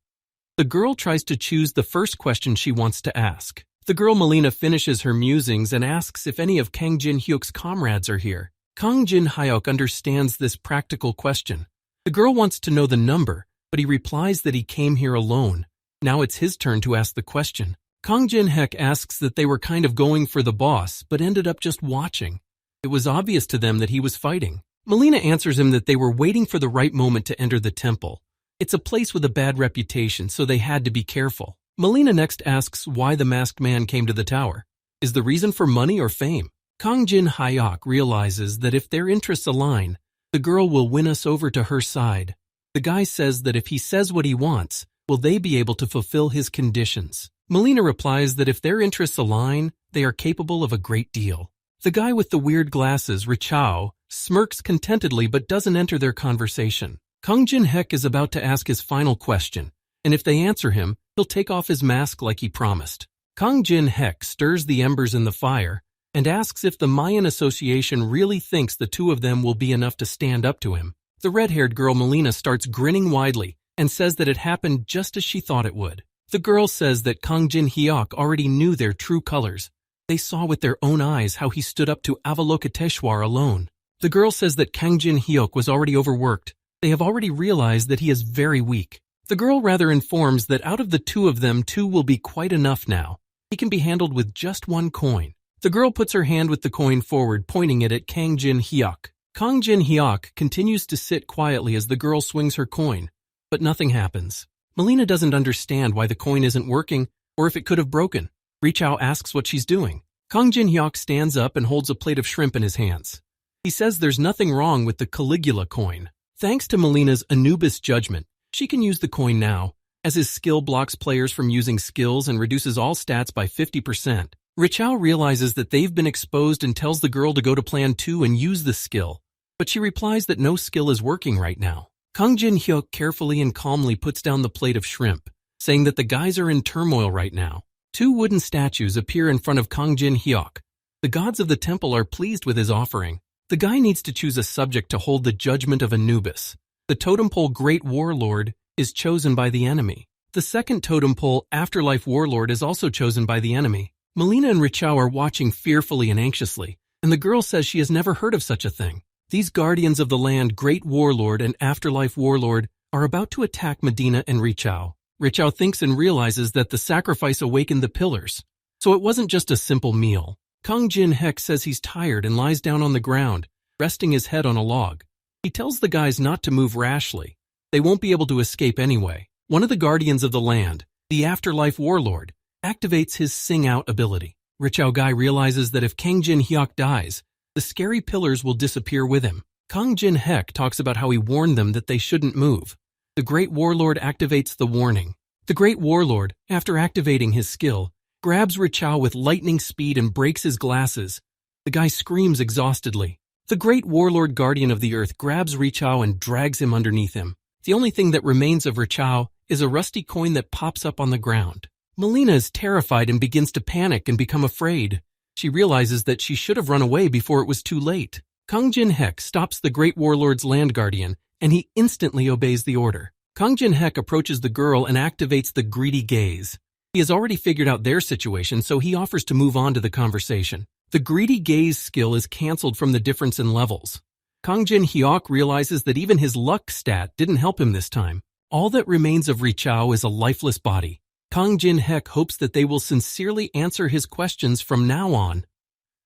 A: The girl tries to choose the first question she wants to ask. The girl Melina finishes her musings and asks if any of Kang Jin-hyuk's comrades are here. Kang Jin-hyuk understands this practical question. The girl wants to know the number, but he replies that he came here alone. Now it's his turn to ask the question. Kang Jin-hek asks that they were kind of going for the boss, but ended up just watching. It was obvious to them that he was fighting. Melina answers him that they were waiting for the right moment to enter the temple. It's a place with a bad reputation, so they had to be careful. Melina next asks why the masked man came to the tower. Is the reason for money or fame? Kang Jin-hyuk realizes that if their interests align, the girl will win us over to her side. The guy says that if he says what he wants, will they be able to fulfill his conditions? Melina replies that if their interests align, they are capable of a great deal. The guy with the weird glasses, Richao, smirks contentedly but doesn't enter their conversation. Kang Jin-hek is about to ask his final question, and if they answer him, he'll take off his mask like he promised. Kang Jin-hek stirs the embers in the fire and asks if the Mayan Association really thinks the 2 of them will be enough to stand up to him. The red-haired girl Melina starts grinning widely and says that it happened just as she thought it would. The girl says that Kang Jin-hyuk already knew their true colors. They saw with their own eyes how he stood up to Avalokiteshwar alone. The girl says that Kang Jin-hyuk was already overworked. They have already realized that he is very weak. The girl rather informs that out of the 2 of them, 2 will be quite enough now. He can be handled with just 1 coin. The girl puts her hand with the coin forward, pointing it at Kang Jin-hyuk. Kang Jin-hyuk continues to sit quietly as the girl swings her coin, but nothing happens. Melina doesn't understand why the coin isn't working or if it could have broken. Richao asks what she's doing. Kang Jin-hyuk stands up and holds a plate of shrimp in his hands. He says there's nothing wrong with the Caligula coin. Thanks to Melina's Anubis judgment, she can use the coin now, as his skill blocks players from using skills and reduces all stats by 50%. Richao realizes that they've been exposed and tells the girl to go to Plan 2 and use the skill, but she replies that no skill is working right now. Kang Jin-hyuk carefully and calmly puts down the plate of shrimp, saying that the guys are in turmoil right now. 2 wooden statues appear in front of Kang Jin-hyuk. The gods of the temple are pleased with his offering. The guy needs to choose a subject to hold the judgment of Anubis. The totem pole Great Warlord is chosen by the enemy. The second totem pole Afterlife Warlord is also chosen by the enemy. Melina and Richao are watching fearfully and anxiously, and the girl says she has never heard of such a thing. These guardians of the land, Great Warlord and Afterlife Warlord, are about to attack Medina and Richao. Richao thinks and realizes that the sacrifice awakened the pillars, so it wasn't just a simple meal. Kang Jin-hek says he's tired and lies down on the ground, resting his head on a log. He tells the guys not to move rashly. They won't be able to escape anyway. One of the guardians of the land, the Afterlife Warlord, activates his Sing Out ability. Richao Guy realizes that if Kang Jin-hyuk dies, the scary pillars will disappear with him. Kang Jin-hek talks about how he warned them that they shouldn't move. The Great Warlord activates the warning. The Great Warlord, after activating his skill, grabs Richao with lightning speed and breaks his glasses. The guy screams exhaustedly. The Great Warlord Guardian of the Earth grabs Richao and drags him underneath him. The only thing that remains of Richao is a rusty coin that pops up on the ground. Melina is terrified and begins to panic and become afraid. She realizes that she should have run away before it was too late. Kang Jin-hek stops the Great Warlord's land guardian, and he instantly obeys the order. Kang Jin-hek approaches the girl and activates the greedy gaze. He has already figured out their situation, so he offers to move on to the conversation. The greedy gaze skill is cancelled from the difference in levels. Kang Jin-hyuk realizes that even his luck stat didn't help him this time. All that remains of Richao is a lifeless body. Kang Jin-hyuk hopes that they will sincerely answer his questions from now on.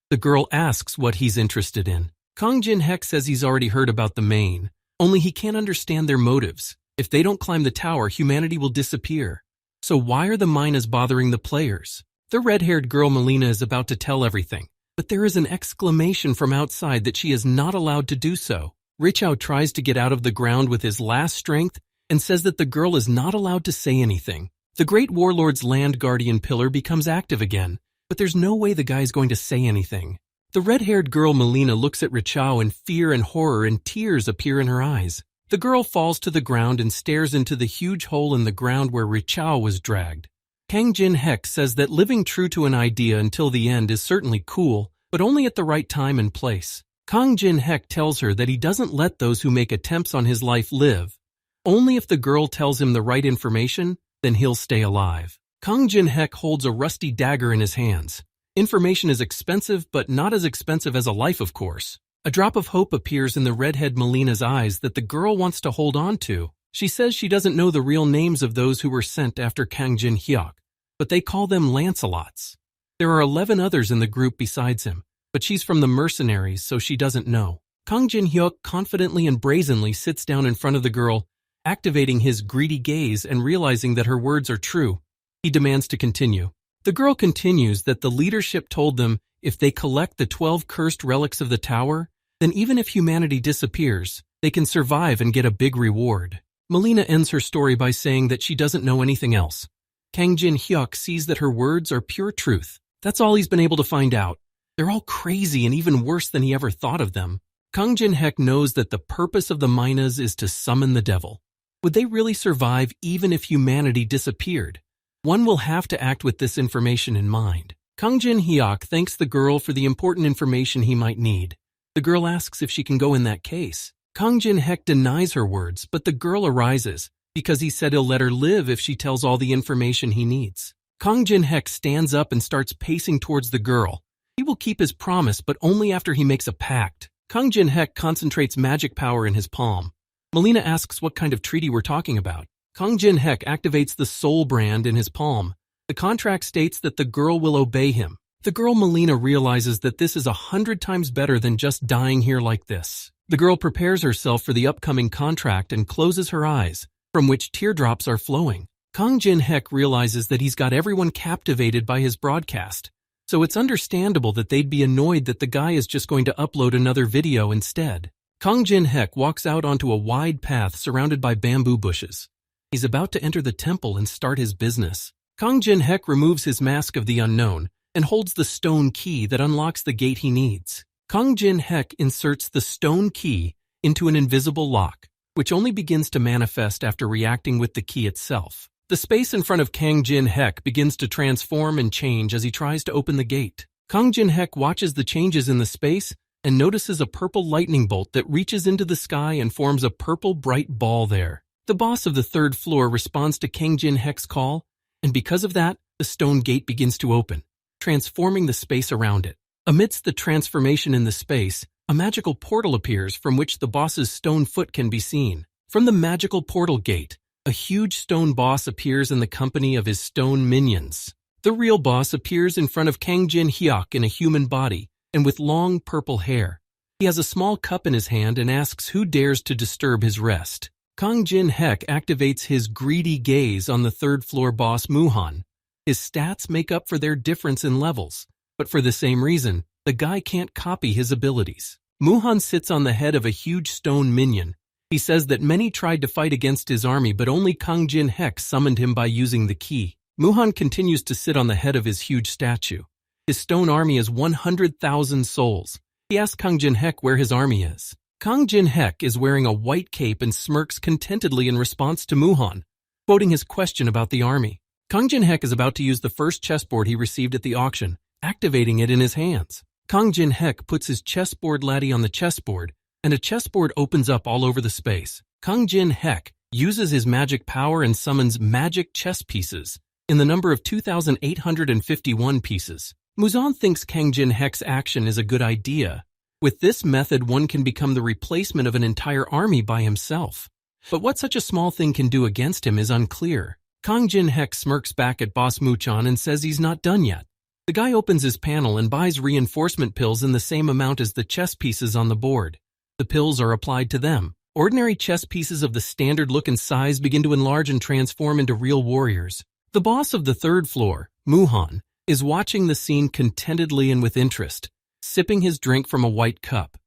A: The girl asks what he's interested in. Kang Jin-hyuk says he's already heard about the main, only he can't understand their motives. If they don't climb the tower, humanity will disappear. So why are the Minas bothering the players? The red-haired girl Melina is about to tell everything, but there is an exclamation from outside that she is not allowed to do so. Richao tries to get out of the ground with his last strength and says that the girl is not allowed to say anything. The Great Warlord's Land Guardian pillar becomes active again, but there's no way the guy's going to say anything. The red-haired girl Melina looks at Richao in fear and horror, and tears appear in her eyes. The girl falls to the ground and stares into the huge hole in the ground where Richao was dragged. Kang Jin-hyuk says that living true to an idea until the end is certainly cool, but only at the right time and place. Kang Jin-hyuk tells her that he doesn't let those who make attempts on his life live. Only if the girl tells him the right information, then he'll stay alive. Kang Jin-hyuk holds a rusty dagger in his hands. Information is expensive, but not as expensive as a life, of course. A drop of hope appears in the redhead Melina's eyes that the girl wants to hold on to. She says she doesn't know the real names of those who were sent after Kang Jin-hyuk, but they call them Lancelots. There are 11 others in the group besides him, but she's from the mercenaries, so she doesn't know. Kang Jin-hyuk confidently and brazenly sits down in front of the girl, activating his greedy gaze and realizing that her words are true. He demands to continue. The girl continues that the leadership told them if they collect the 12 cursed relics of the tower, then even if humanity disappears, they can survive and get a big reward. Melina ends her story by saying that she doesn't know anything else. Kang Jin-hyuk sees that her words are pure truth. That's all he's been able to find out. They're all crazy and even worse than he ever thought of them. Kang Jin-hyuk knows that the purpose of the Minas is to summon the devil. Would they really survive even if humanity disappeared? One will have to act with this information in mind. Kang Jin-hyuk thanks the girl for the important information he might need. The girl asks if she can go in that case. Kang Jin-hyuk denies her words, but the girl arises because he said he'll let her live if she tells all the information he needs. Kang Jin-hyuk stands up and starts pacing towards the girl. He will keep his promise, but only after he makes a pact. Kang Jin-hyuk concentrates magic power in his palm. Melina asks what kind of treaty we're talking about. Kang Jin-hyuk activates the soul brand in his palm. The contract states that the girl will obey him. The girl Melina realizes that this is 100 times better than just dying here like this. The girl prepares herself for the upcoming contract and closes her eyes, from which teardrops are flowing. Kang Jin-hyuk realizes that he's got everyone captivated by his broadcast, so it's understandable that they'd be annoyed that the guy is just going to upload another video instead. Kang Jin-hyuk walks out onto a wide path surrounded by bamboo bushes. He's about to enter the temple and start his business. Kang Jin-hyuk removes his mask of the unknown and holds the stone key that unlocks the gate he needs. Kang Jin-hyuk inserts the stone key into an invisible lock, which only begins to manifest after reacting with the key itself. The space in front of Kang Jin-hyuk begins to transform and change as he tries to open the gate. Kang Jin-hyuk watches the changes in the space and notices a purple lightning bolt that reaches into the sky and forms a purple bright ball there. The boss of the 3rd floor responds to Kang Jin-hyuk's call, and because of that, the stone gate begins to open, transforming the space around it. Amidst the transformation in the space, a magical portal appears from which the boss's stone foot can be seen. From the magical portal gate, a huge stone boss appears in the company of his stone minions. The real boss appears in front of Kang Jin-hyuk in a human body and with long purple hair. He has a small cup in his hand and asks who dares to disturb his rest. Kang Jin-hyuk activates his greedy gaze on the 3rd floor boss Muhan. His stats make up for their difference in levels, but for the same reason, the guy can't copy his abilities. Muhan sits on the head of a huge stone minion. He says that many tried to fight against his army, but only Kang Jin-hyuk summoned him by using the key. Muhan continues to sit on the head of his huge statue. His stone army is 100,000 souls. He asks Kang Jin-hyuk where his army is. Kang Jin-hyuk is wearing a white cape and smirks contentedly in response to Muhan, quoting his question about the army. Kang Jin-hyuk is about to use the first chessboard he received at the auction, activating it in his hands. Kang Jin-hyuk puts his chessboard laddie on the chessboard, and a chessboard opens up all over the space. Kang Jin-hyuk uses his magic power and summons magic chess pieces, in the number of 2,851 pieces. Muzan thinks Kang Jin-Hek's action is a good idea. With this method, one can become the replacement of an entire army by himself. But what such a small thing can do against him is unclear. Kang Jin-Hek smirks back at Boss Muchan and says he's not done yet. The guy opens his panel and buys reinforcement pills in the same amount as the chess pieces on the board. The pills are applied to them. Ordinary chess pieces of the standard look and size begin to enlarge and transform into real warriors. The boss of the third floor, Muhan, is watching the scene contentedly and with interest, sipping his drink from a white cup.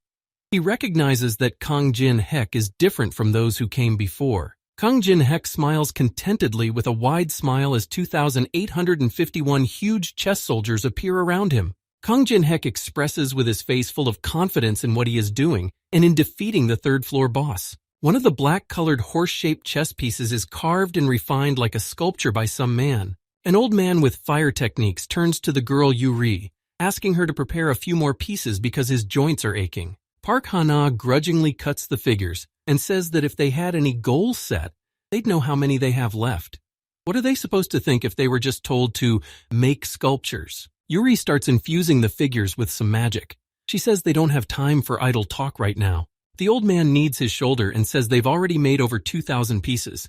A: He recognizes that Kang Jin-Hek is different from those who came before. Kang Jin-Hek smiles contentedly with a wide smile as 2,851 huge chess soldiers appear around him. Kang Jin-Hek expresses with his face full of confidence in what he is doing and in defeating the third floor boss. One of the black-colored horse-shaped chess pieces is carved and refined like a sculpture by some man. An old man with fire techniques turns to the girl Yuri, asking her to prepare a few more pieces because his joints are aching. Park Hana grudgingly cuts the figures and says that if they had any goals set, they'd know how many they have left. What are they supposed to think if they were just told to make sculptures? Yuri starts infusing the figures with some magic. She says they don't have time for idle talk right now. The old man kneads his shoulder and says they've already made over 2,000 pieces.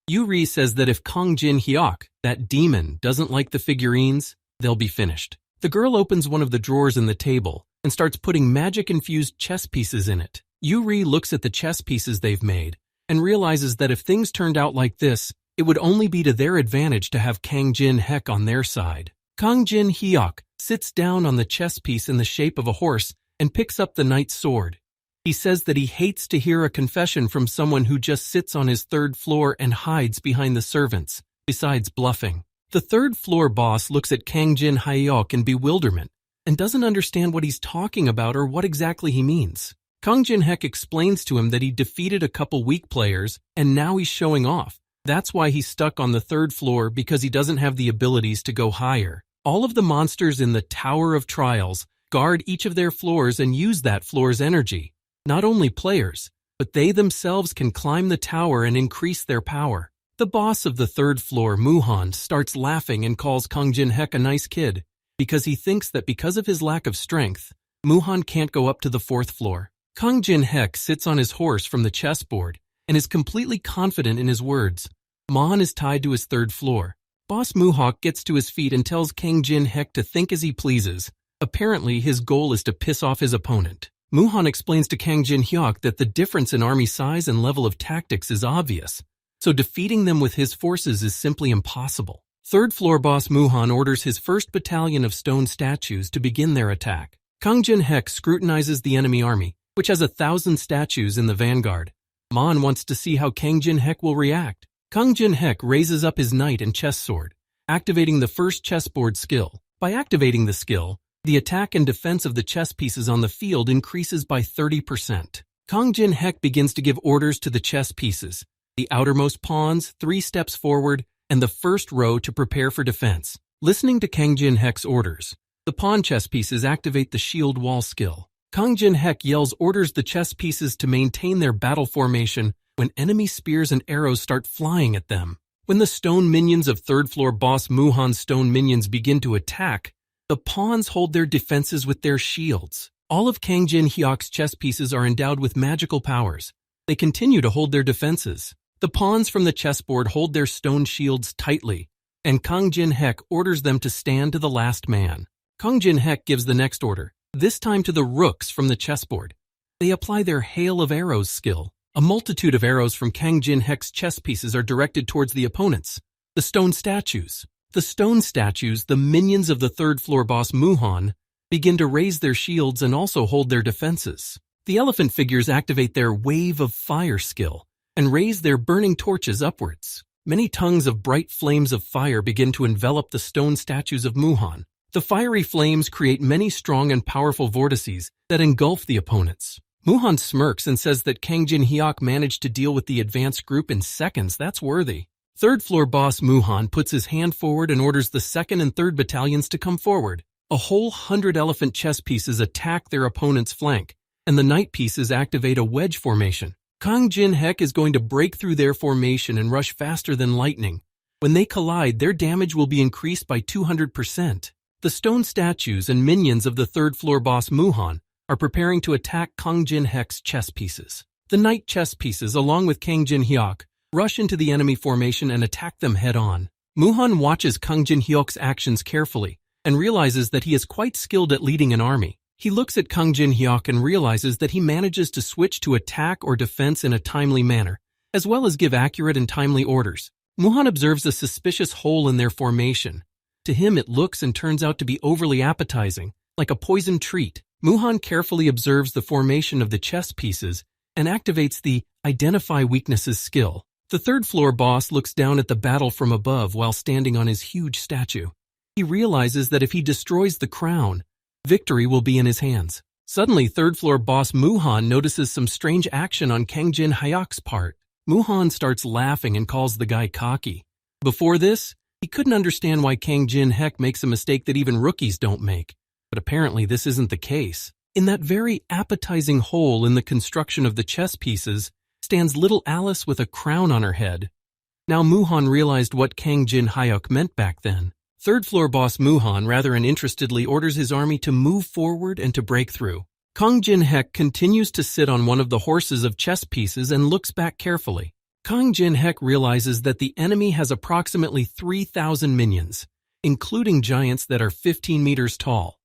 A: Yuri says that if Kang Jin-Hyuk, that demon, doesn't like the figurines, they'll be finished. The girl opens one of the drawers in the table and starts putting magic-infused chess pieces in it. Yuri looks at the chess pieces they've made and realizes that if things turned out like this, it would only be to their advantage to have Kang Jin-Hek on their side. Kang Jin-Hyuk sits down on the chess piece in the shape of a horse and picks up the knight's sword. He says that he hates to hear a confession from someone who just sits on his third floor and hides behind the servants, besides bluffing. The third floor boss looks at Kang Jin-Hyuk in bewilderment and doesn't understand what he's talking about or what exactly he means. Kang Jin-Hek explains to him that he defeated a couple weak players and now he's showing off. That's why he's stuck on the third floor, because he doesn't have the abilities to go higher. All of the monsters in the Tower of Trials guard each of their floors and use that floor's energy. Not only players, but they themselves can climb the tower and increase their power. The boss of the third floor, Muhan, starts laughing and calls Kang Jin-Hek a nice kid because he thinks that because of his lack of strength, Muhan can't go up to the fourth floor. Kang Jin-Hek sits on his horse from the chessboard and is completely confident in his words. Muhan is tied to his third floor. Boss Muhawk gets to his feet and tells Kang Jin-Hek to think as he pleases. Apparently, his goal is to piss off his opponent. Muhan explains to Kang Jin-Hyuk that the difference in army size and level of tactics is obvious, so defeating them with his forces is simply impossible. Third floor boss Muhan orders his first battalion of stone statues to begin their attack. Kang Jin-Hek scrutinizes the enemy army, which has 1,000 statues in the vanguard. Mon wants to see how Kang Jin-Hek will react. Kang Jin-Hek raises up his knight and chess sword, activating the first chessboard skill. By activating the skill, the attack and defense of the chess pieces on the field increases by 30%. Kang Jin-Hek begins to give orders to the chess pieces, the outermost pawns 3 steps forward, and the first row to prepare for defense. Listening to Kang Jin-Hek's orders, the pawn chess pieces activate the shield wall skill. Kang Jin-Hek yells orders the chess pieces to maintain their battle formation when enemy spears and arrows start flying at them. When the stone minions of third floor boss Muhan's stone minions begin to attack, the pawns hold their defenses with their shields. All of Kang Jin-Hyuk's chess pieces are endowed with magical powers. They continue to hold their defenses. The pawns from the chessboard hold their stone shields tightly, and Kang Jin-Hek orders them to stand to the last man. Kang Jin-Hek gives the next order, this time to the rooks from the chessboard. They apply their hail of arrows skill. A multitude of arrows from Kang Jin-Hek's chess pieces are directed towards the opponents. The stone statues. The stone statues, the minions of the third floor boss Muhan, begin to raise their shields and also hold their defenses. The elephant figures activate their wave of fire skill and raise their burning torches upwards. Many tongues of bright flames of fire begin to envelop the stone statues of Muhan. The fiery flames create many strong and powerful vortices that engulf the opponents. Muhan smirks and says that Kang Jin-Hyuk managed to deal with the advanced group in seconds. That's worthy. Third floor boss Muhan puts his hand forward and orders the second and third battalions to come forward. A whole 100 elephant chess pieces attack their opponent's flank, and the knight pieces activate a wedge formation. Kang Jin-Hek is going to break through their formation and rush faster than lightning, When they collide, their damage will be increased by 200%. The stone statues and minions of the third-floor boss Muhan are preparing to attack Kang Jin-hyuk's chess pieces. The knight chess pieces, along with Kang Jin-hyuk, rush into the enemy formation and attack them head-on. Muhan watches Kang Jin-hyuk's actions carefully and realizes that he is quite skilled at leading an army. He looks at Kang Jin-hyuk and realizes that he manages to switch to attack or defense in a timely manner, as well as give accurate and timely orders. Muhan observes a suspicious hole in their formation. To him, it looks and turns out to be overly appetizing, like a poisoned treat. Muhan carefully observes the formation of the chess pieces and activates the Identify Weaknesses skill. The third-floor boss looks down at the battle from above while standing on his huge statue. He realizes that if he destroys the crown, victory will be in his hands. Suddenly, third-floor boss Muhan notices some strange action on Kang Jin-hyuk's part. Muhan starts laughing and calls the guy cocky. Before this, he couldn't understand why Kang Jin-hyuk makes a mistake that even rookies don't make. But apparently this isn't the case. In that very appetizing hole in the construction of the chess pieces stands little Alice with a crown on her head. Now Muhan realized what Kang Jin-hyuk meant back then. Third-floor boss Muhan rather uninterestedly orders his army to move forward and to break through. Kang Jin-hyuk continues to sit on one of the horses of chess pieces and looks back carefully. Kang Jin-hyuk realizes that the enemy has approximately 3,000 minions, including giants that are 15 meters tall.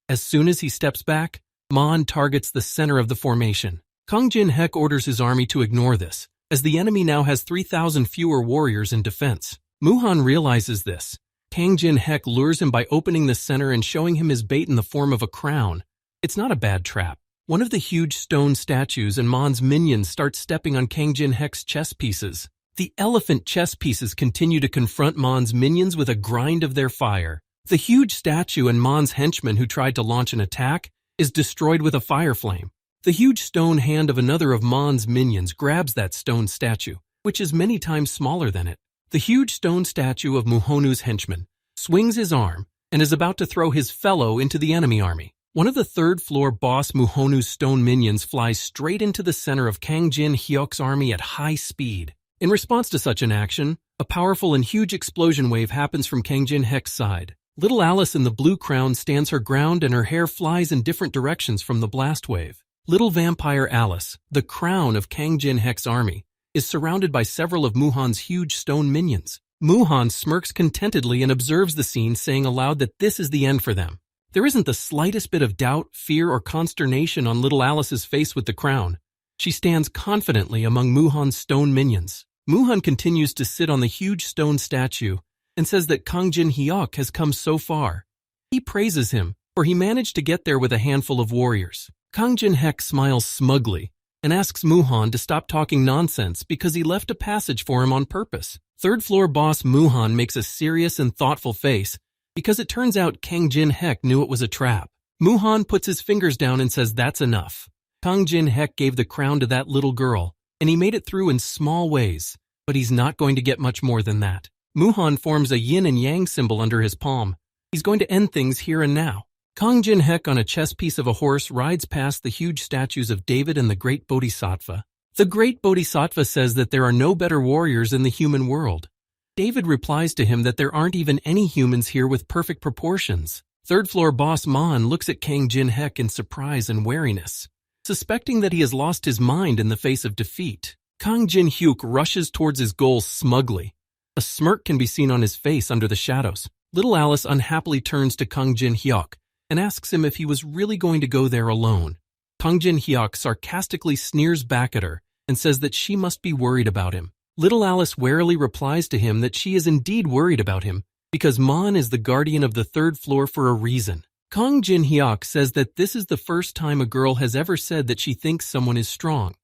A: As soon as he steps back, Mon targets the center of the formation. Kang Jin-hyuk orders his army to ignore this, as the enemy now has 3,000 fewer warriors in defense. Muhan realizes this. Kang Jin-hyuk lures him by opening the center and showing him his bait in the form of a crown. It's not a bad trap. One of the huge stone statues and Mon's minions start stepping on Kang Jin-hyuk's chess pieces. The elephant chess pieces continue to confront Mon's minions with a grind of their fire. The huge statue and Mon's henchman who tried to launch an attack is destroyed with a fire flame. The huge stone hand of another of Mon's minions grabs that stone statue, which is many times smaller than it. The huge stone statue of Muhonu's henchman swings his arm and is about to throw his fellow into the enemy army. One of the third-floor boss Muhonu's stone minions flies straight into the center of Kang Jin-hyuk's army at high speed. In response to such an action, a powerful and huge explosion wave happens from Kang Jin-hyuk's side. Little Alice in the blue crown stands her ground and her hair flies in different directions from the blast wave. Little vampire Alice, the crown of Kang Jin-hyuk's army, is surrounded by several of Muhan's huge stone minions. Muhan smirks contentedly and observes the scene, saying aloud that this is the end for them. There isn't the slightest bit of doubt, fear, or consternation on little Alice's face with the crown. She stands confidently among Muhan's stone minions. Muhan continues to sit on the huge stone statue and says that Kang Jin-hyuk has come so far. He praises him, for he managed to get there with a handful of warriors. Kang Jin-hyuk smiles smugly and asks Muhan to stop talking nonsense because he left a passage for him on purpose. Third-floor boss Muhan makes a serious and thoughtful face because it turns out Kang Jin-hyuk knew it was a trap. Muhan puts his fingers down and says that's enough. Kang Jin-hyuk gave the crown to that little girl, and he made it through in small ways, but he's not going to get much more than that. Muhan forms a yin and yang symbol under his palm. He's going to end things here and now. Kang Jin-hyuk on a chess piece of a horse rides past the huge statues of David and the Great Bodhisattva. The Great Bodhisattva says that there are no better warriors in the human world. David replies to him that there aren't even any humans here with perfect proportions. Third-floor boss Mon looks at Kang Jin-hyuk in surprise and wariness, suspecting that he has lost his mind in the face of defeat. Kang Jin-hyuk rushes towards his goal smugly. A smirk can be seen on his face under the shadows. Little Alice unhappily turns to Kang Jin-hyuk and asks him if he was really going to go there alone. Kang Jin-hyuk sarcastically sneers back at her and says that she must be worried about him. Little Alice warily replies to him that she is indeed worried about him because Mon is the guardian of the third floor for a reason. Kang Jin-hyuk says that this is the first time a girl has ever said that she thinks someone is strong.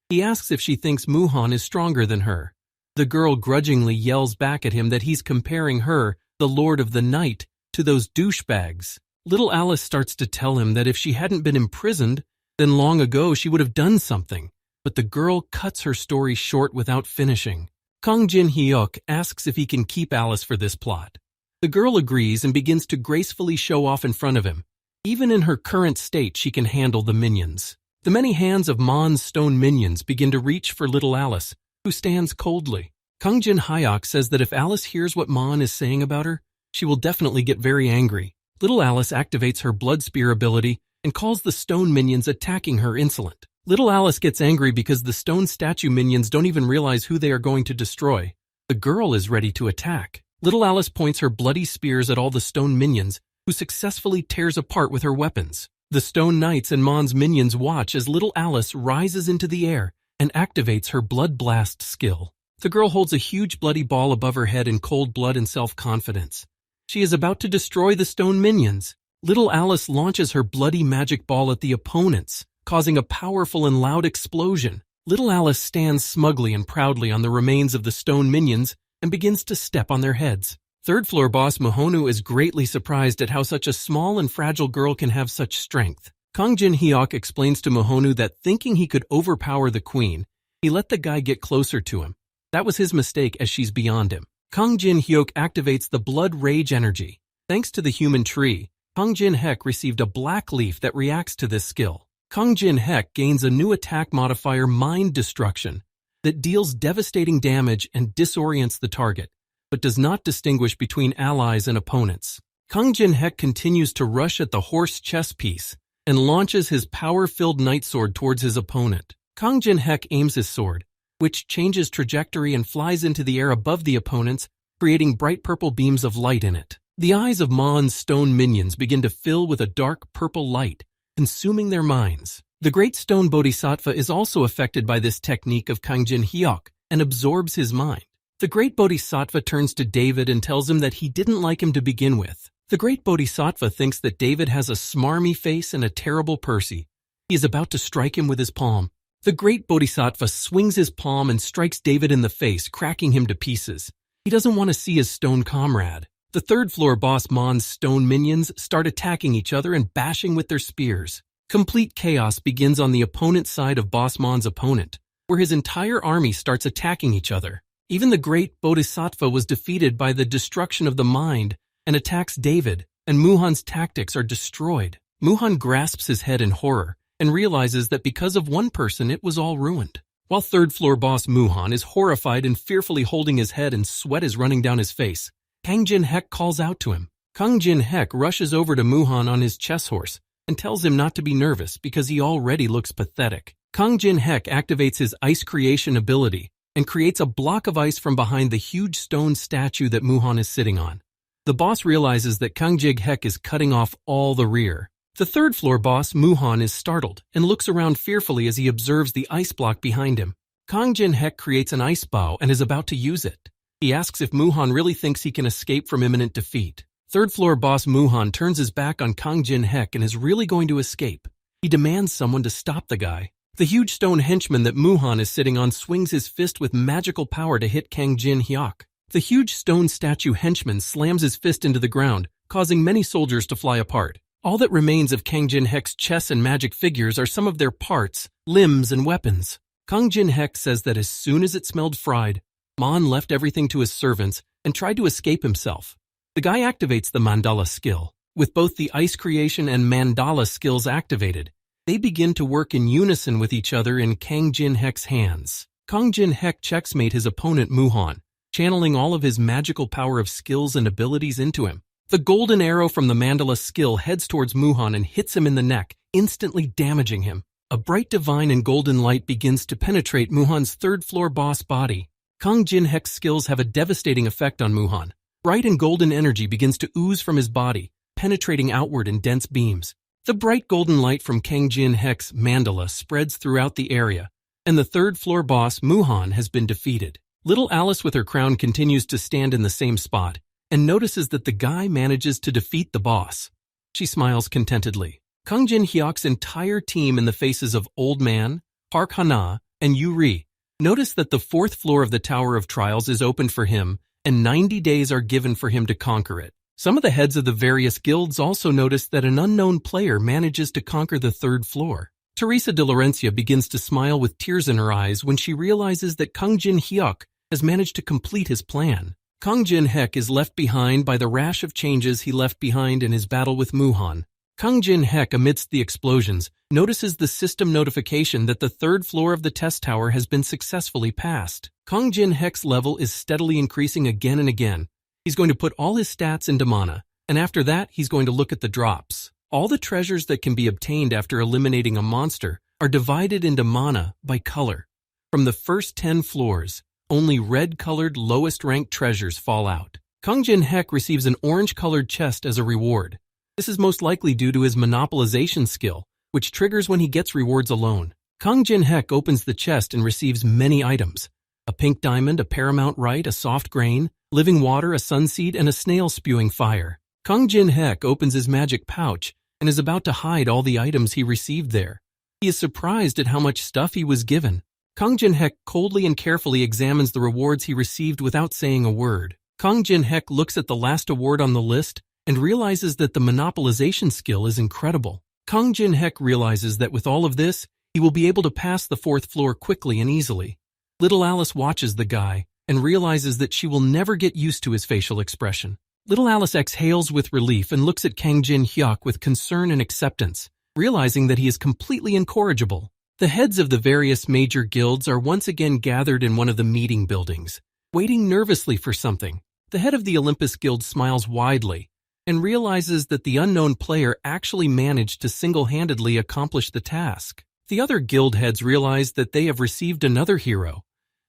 A: He asks if she thinks Muhan is stronger than her. The girl grudgingly yells back at him that he's comparing her, the Lord of the Night, to those douchebags. Little Alice starts to tell him that if she hadn't been imprisoned, then long ago she would have done something. But the girl cuts her story short without finishing. Kang Jin-hyuk asks if he can keep Alice for this plot. The girl agrees and begins to gracefully show off in front of him. Even in her current state, she can handle the minions. The many hands of Mon's stone minions begin to reach for little Alice, who stands coldly. Kang Jin-hyuk says that if Alice hears what Mon is saying about her, she will definitely get very angry. Little Alice activates her blood spear ability and calls the stone minions attacking her insolent. Little Alice gets angry because the stone statue minions don't even realize who they are going to destroy. The girl is ready to attack. Little Alice points her bloody spears at all the stone minions, who successfully tears apart with her weapons. The stone knights and Mon's minions watch as little Alice rises into the air and activates her blood blast skill. The girl holds a huge bloody ball above her head in cold blood and self-confidence. She is about to destroy the stone minions. Little Alice launches her bloody magic ball at the opponents, causing a powerful and loud explosion. Little Alice stands smugly and proudly on the remains of the stone minions and begins to step on their heads. Third floor boss Mohonu is greatly surprised at how such a small and fragile girl can have such strength. Kang Jin-hyuk explains to Mohonu that thinking he could overpower the queen, he let the guy get closer to him. That was his mistake as she's beyond him. Kang Jin-hyuk activates the blood rage energy. Thanks to the human tree, Kang Jin-hyuk received a black leaf that reacts to this skill. Kang Jin-hyuk gains a new attack modifier, Mind Destruction, that deals devastating damage and disorients the target, but does not distinguish between allies and opponents. Kang Jin-hyuk continues to rush at the horse chess piece and launches his power-filled night sword towards his opponent. Kang Jin-hyuk aims his sword, which changes trajectory and flies into the air above the opponents, creating bright purple beams of light in it. The eyes of Mon's stone minions begin to fill with a dark purple light, consuming their minds. The Great Stone Bodhisattva is also affected by this technique of Kang Jin-hyuk and absorbs his mind. The Great Bodhisattva turns to David and tells him that he didn't like him to begin with. The Great Bodhisattva thinks that David has a smarmy face and a terrible Percy. He is about to strike him with his palm. The Great Bodhisattva swings his palm and strikes David in the face, cracking him to pieces. He doesn't want to see his stone comrade. The third floor boss Mon's stone minions start attacking each other and bashing with their spears. Complete chaos begins on the opponent's side of boss Mon's opponent, where his entire army starts attacking each other. Even the Great Bodhisattva was defeated by the destruction of the mind and attacks David, and Muhan's tactics are destroyed. Muhan grasps his head in horror and realizes that because of one person it was all ruined. While third floor boss Muhan is horrified and fearfully holding his head and sweat is running down his face, Kang Jin-hyuk calls out to him. Kang Jin-hyuk rushes over to Muhan on his chess horse and tells him not to be nervous because he already looks pathetic. Kang Jin-hyuk activates his ice creation ability and creates a block of ice from behind the huge stone statue that Muhan is sitting on. The boss realizes that Kang Jin-hyuk is cutting off all the rear. The third floor boss, Muhan, is startled and looks around fearfully as he observes the ice block behind him. Kang Jin-hyuk creates an ice bow and is about to use it. He asks if Muhan really thinks he can escape from imminent defeat. Third floor boss Muhan turns his back on Kang Jin-hyuk and is really going to escape. He demands someone to stop the guy. The huge stone henchman that Muhan is sitting on swings his fist with magical power to hit Kang Jin-hyuk. The huge stone statue henchman slams his fist into the ground, causing many soldiers to fly apart. All that remains of Kang Jin-hyuk's chess and magic figures are some of their parts, limbs, and weapons. Kang Jin-hyuk says that as soon as it smelled fried, Mon left everything to his servants and tried to escape himself. The guy activates the mandala skill. With both the ice creation and mandala skills activated, they begin to work in unison with each other in Kang Jin-hyuk's hands. Kang Jin-hyuk checkmate his opponent Muhan, channeling all of his magical power of skills and abilities into him. The golden arrow from the mandala skill heads towards Muhan and hits him in the neck, instantly damaging him. A bright divine and golden light begins to penetrate Muhan's third floor boss body. Kang Jin-hyuk's skills have a devastating effect on Muhan. Bright and golden energy begins to ooze from his body, penetrating outward in dense beams. The bright golden light from Kang Jin-hyuk's mandala spreads throughout the area, and the third floor boss, Muhan, has been defeated. Little Alice with her crown continues to stand in the same spot, and notices that the guy manages to defeat the boss. She smiles contentedly. Kang Jin-hyuk's entire team in the faces of Old Man, Park Hana, and Yuri notice that the fourth floor of the Tower of Trials is opened for him, and 90 days are given for him to conquer it. Some of the heads of the various guilds also notice that an unknown player manages to conquer the third floor. Teresa de Laurencia begins to smile with tears in her eyes when she realizes that Kang Jin-hyuk has managed to complete his plan. Kang Jin-hyuk is left behind by the rash of changes he left behind in his battle with Muhan. Kang Jin-hek, amidst the explosions, notices the system notification that the third floor of the test tower has been successfully passed. Kang Jin-hek's level is steadily increasing again and again. He's going to put all his stats into mana, and after that, he's going to look at the drops. All the treasures that can be obtained after eliminating a monster are divided into mana by color. From the first 10 floors, only red-colored lowest-ranked treasures fall out. Kang Jin-hek receives an orange-colored chest as a reward. This is most likely due to his monopolization skill, which triggers when he gets rewards alone. Kang Jin-hek opens the chest and receives many items. A pink diamond, a paramount right, a soft grain, living water, a sunseed, and a snail spewing fire. Kang Jin-hek opens his magic pouch and is about to hide all the items he received there. He is surprised at how much stuff he was given. Kang Jin-hek coldly and carefully examines the rewards he received without saying a word. Kang Jin-hek looks at the last award on the list and realizes that the monopolization skill is incredible. Kang Jin-hek realizes that with all of this, he will be able to pass the fourth floor quickly and easily. Little Alice watches the guy and realizes that she will never get used to his facial expression. Little Alice exhales with relief and looks at Kang Jin-hyuk with concern and acceptance, realizing that he is completely incorrigible. The heads of the various major guilds are once again gathered in one of the meeting buildings, waiting nervously for something. The head of the Olympus Guild smiles widely and realizes that the unknown player actually managed to single-handedly accomplish the task. The other guild heads realize that they have received another hero.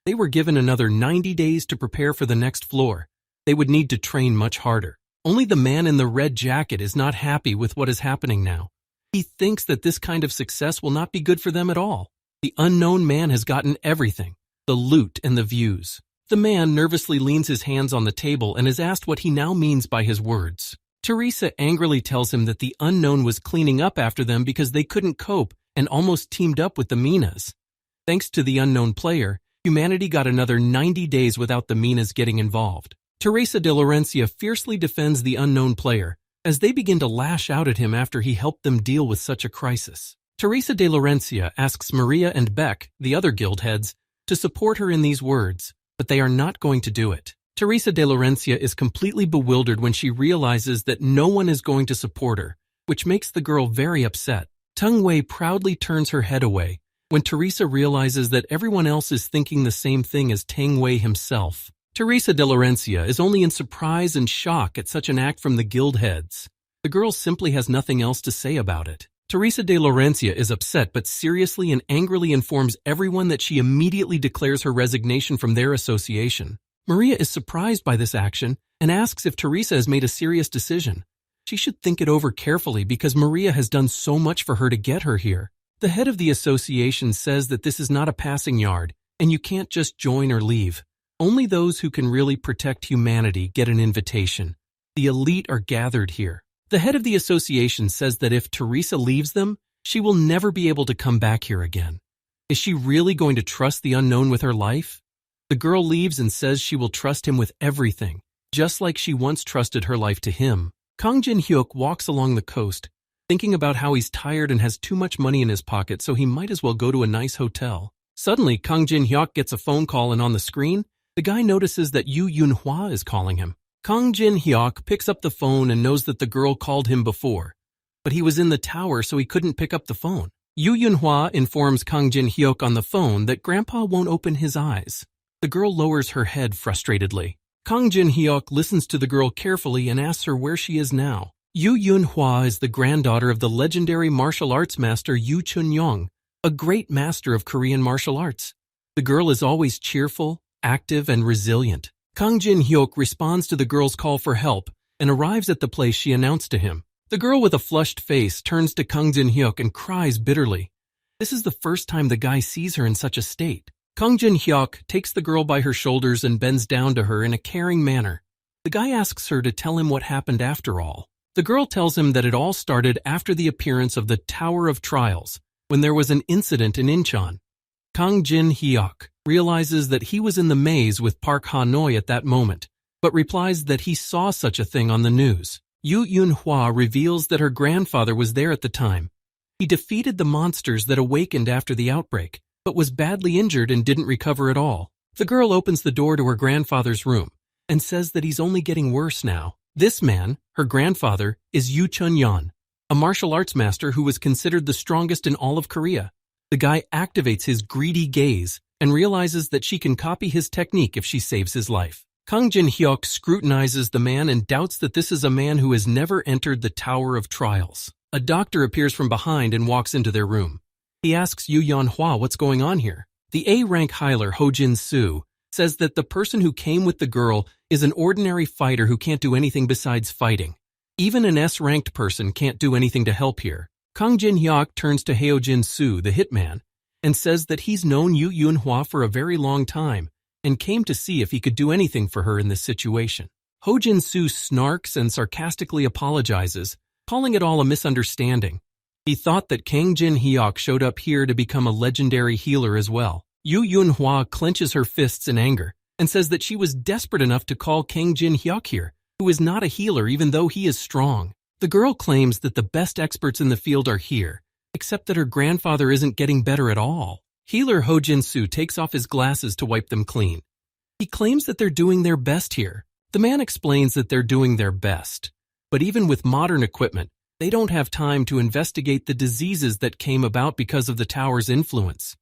A: They were given another 90 days to prepare for the next floor. They would need to train much harder. Only the man in the red jacket is not happy with what is happening now. He thinks that this kind of success will not be good for them at all. The unknown man has gotten everything, the loot and the views. The man nervously leans his hands on the table and is asked what he now means by his words. Teresa angrily tells him that the unknown was cleaning up after them because they couldn't cope and almost teamed up with the Minas. Thanks to the unknown player, humanity got another 90 days without the Minas getting involved. Teresa de Laurencia fiercely defends the unknown player as they begin to lash out at him after he helped them deal with such a crisis. Teresa de Laurencia asks Maria and Beck, the other guild heads, to support her in these words, but they are not going to do it. Teresa de Laurencia is completely bewildered when she realizes that no one is going to support her, which makes the girl very upset. Tung Wei proudly turns her head away when Teresa realizes that everyone else is thinking the same thing as Tang Wei himself. Teresa de Laurencia is only in surprise and shock at such an act from the guild heads. The girl simply has nothing else to say about it. Teresa de Laurencia is upset but seriously and angrily informs everyone that she immediately declares her resignation from their association. Maria is surprised by this action and asks if Teresa has made a serious decision. She should think it over carefully because Maria has done so much for her to get her here. The head of the association says that this is not a passing yard and you can't just join or leave. Only those who can really protect humanity get an invitation. The elite are gathered here. The head of the association says that if Teresa leaves them, she will never be able to come back here again. Is she really going to trust the unknown with her life? The girl leaves and says she will trust him with everything, just like she once trusted her life to him. Kang Jin-hyuk walks along the coast, thinking about how he's tired and has too much money in his pocket, so he might as well go to a nice hotel. Suddenly, Kang Jin-hyuk gets a phone call and on the screen, the guy notices that Yu Yunhua is calling him. Kang Jin-hyuk picks up the phone and knows that the girl called him before, but he was in the tower so he couldn't pick up the phone. Yu Yunhua informs Kang Jin-hyuk on the phone that Grandpa won't open his eyes. The girl lowers her head frustratedly. Kang Jin-hyuk listens to the girl carefully and asks her where she is now. Yu Yunhua is the granddaughter of the legendary martial arts master Yu Chun-yong, a great master of Korean martial arts. The girl is always cheerful, active, and resilient. Kang Jin-hyuk responds to the girl's call for help and arrives at the place she announced to him. The girl with a flushed face turns to Kang Jin-hyuk and cries bitterly. This is the first time the guy sees her in such a state. Kang Jin-hyuk takes the girl by her shoulders and bends down to her in a caring manner. The guy asks her to tell him what happened after all. The girl tells him that it all started after the appearance of the Tower of Trials, when there was an incident in Incheon. Kang Jin-hyuk realizes that he was in the maze with Park Ha-noi at that moment, but replies that he saw such a thing on the news. Yu Yunhua reveals that her grandfather was there at the time. He defeated the monsters that awakened after the outbreak, but was badly injured and didn't recover at all. The girl opens the door to her grandfather's room and says that he's only getting worse now. This man, her grandfather, is Yu Chun-yon, a martial arts master who was considered the strongest in all of Korea. The guy activates his greedy gaze and realizes that she can copy his technique if she saves his life. Kang Jin-hyuk scrutinizes the man and doubts that this is a man who has never entered the Tower of Trials. A doctor appears from behind and walks into their room. He asks Yu Yeonhwa what's going on here. The A-rank healer Ho Jin-soo says that the person who came with the girl is an ordinary fighter who can't do anything besides fighting. Even an S-ranked person can't do anything to help here. Kang Jin-hyuk turns to Heo Jin-soo, the hitman, and says that he's known Yu Yeonhwa for a very long time and came to see if he could do anything for her in this situation. Ho Jin-soo snarks and sarcastically apologizes, calling it all a misunderstanding. He thought that Kang Jin-hyuk showed up here to become a legendary healer as well. Yu Yeonhwa clenches her fists in anger and says that she was desperate enough to call Kang Jin-hyuk here, who is not a healer even though he is strong. The girl claims that the best experts in the field are here, except that her grandfather isn't getting better at all. Healer Ho Jin-soo takes off his glasses to wipe them clean. He claims that they're doing their best here. The man explains that they're doing their best, but even with modern equipment, they don't have time to investigate the diseases that came about because of the tower's influence.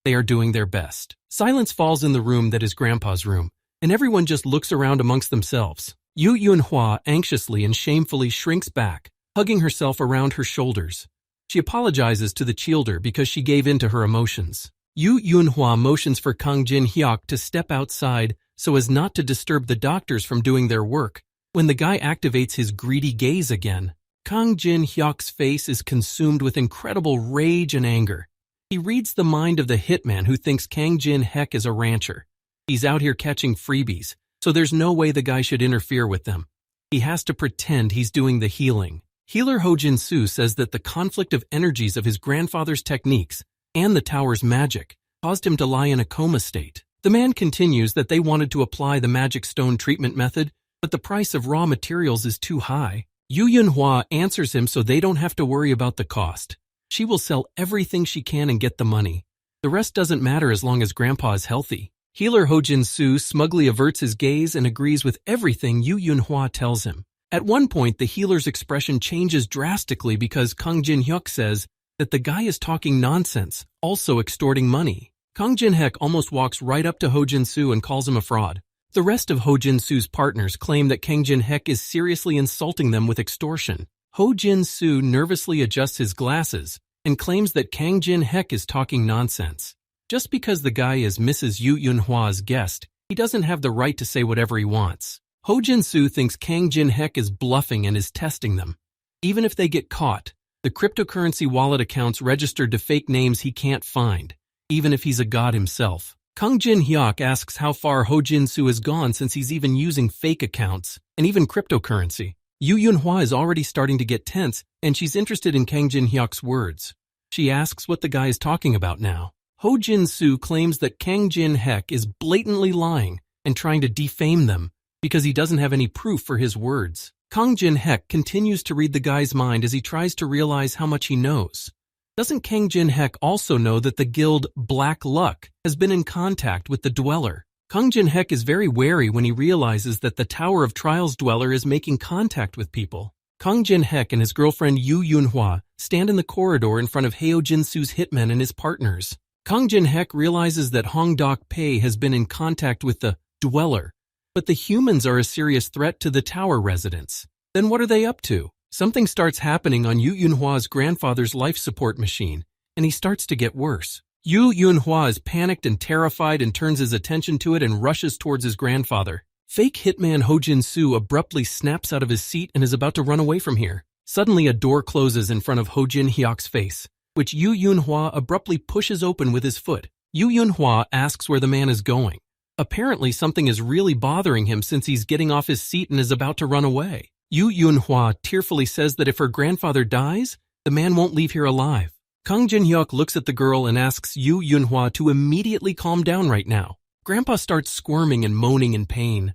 A: They are doing their best. Silence falls in the room that is Grandpa's room, and everyone just looks around amongst themselves. Yu Yeonhwa anxiously and shamefully shrinks back, hugging herself around her shoulders. She apologizes to the Childer because she gave in to her emotions. Yu Yeonhwa motions for Kang Jin-hyuk to step outside so as not to disturb the doctors from doing their work. When the guy activates his greedy gaze again, Kang Jin-hyuk's face is consumed with incredible rage and anger. He reads the mind of the hitman who thinks Kang Jin-hyuk is a rancher. He's out here catching freebies, so there's no way the guy should interfere with them. He has to pretend he's doing the healing. Healer Ho Jin-soo says that the conflict of energies of his grandfather's techniques and the tower's magic caused him to lie in a coma state. The man continues that they wanted to apply the magic stone treatment method, but the price of raw materials is too high. Yu Yeonhwa answers him so they don't have to worry about the cost. She will sell everything she can and get the money. The rest doesn't matter as long as Grandpa is healthy. Healer Ho Jin-soo smugly averts his gaze and agrees with everything Yu Yeonhwa tells him. At one point, the healer's expression changes drastically because Kang Jin-hyuk says that the guy is talking nonsense, also extorting money. Kang Jin-hyuk almost walks right up to Ho Jin-soo and calls him a fraud. The rest of Ho Jin-soo's partners claim that Kang Jin-hyuk is seriously insulting them with extortion. Ho Jin-soo nervously adjusts his glasses and claims that Kang Jin-hyuk is talking nonsense. Just because the guy is Mrs. Yu Yeonhwa's guest, he doesn't have the right to say whatever he wants. Ho Jin-soo thinks Kang Jin-hyuk is bluffing and is testing them. Even if they get caught, the cryptocurrency wallet accounts registered to fake names he can't find, even if he's a god himself. Kang Jin-hyuk asks how far Ho Jin-soo has gone since he's even using fake accounts and even cryptocurrency. Yu Yeonhwa is already starting to get tense, and she's interested in Kang Jin-hyuk's words. She asks what the guy is talking about now. Ho Jin-soo claims that Kang Jin-hyuk is blatantly lying and trying to defame them because he doesn't have any proof for his words. Kang Jin-hyuk continues to read the guy's mind as he tries to realize how much he knows. Doesn't Kang Jin-hyuk also know that the guild Black Luck has been in contact with the Dweller? Kang Jin-hyuk is very wary when he realizes that the Tower of Trials Dweller is making contact with people. Kang Jin-hyuk and his girlfriend Yu Yeonhwa stand in the corridor in front of Heo Jin-soo's hitmen and his partners. Kang Jin-hyuk realizes that Hong Dok-pae has been in contact with the Dweller, but the humans are a serious threat to the tower residents. Then what are they up to? Something starts happening on Yu Yeonhwa's grandfather's life support machine, and he starts to get worse. Yu Yeonhwa is panicked and terrified and turns his attention to it and rushes towards his grandfather. Fake hitman Ho Jin-soo abruptly snaps out of his seat and is about to run away from here. Suddenly a door closes in front of Ho Jin-hyuk's face, which Yu Yeonhwa abruptly pushes open with his foot. Yu Yeonhwa asks where the man is going. Apparently something is really bothering him since he's getting off his seat and is about to run away. Yu Yeonhwa tearfully says that if her grandfather dies, the man won't leave here alive. Kang Jin-hyuk looks at the girl and asks Yu Yeonhwa to immediately calm down right now. Grandpa starts squirming and moaning in pain.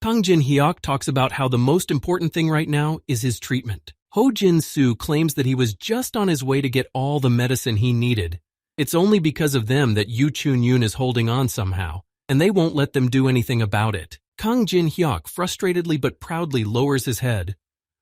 A: Kang Jin-hyuk talks about how the most important thing right now is his treatment. Ho Jin-soo claims that he was just on his way to get all the medicine he needed. It's only because of them that Yu Chun-yoon is holding on somehow, and they won't let them do anything about it. Kang Jin-hyuk frustratedly but proudly lowers his head.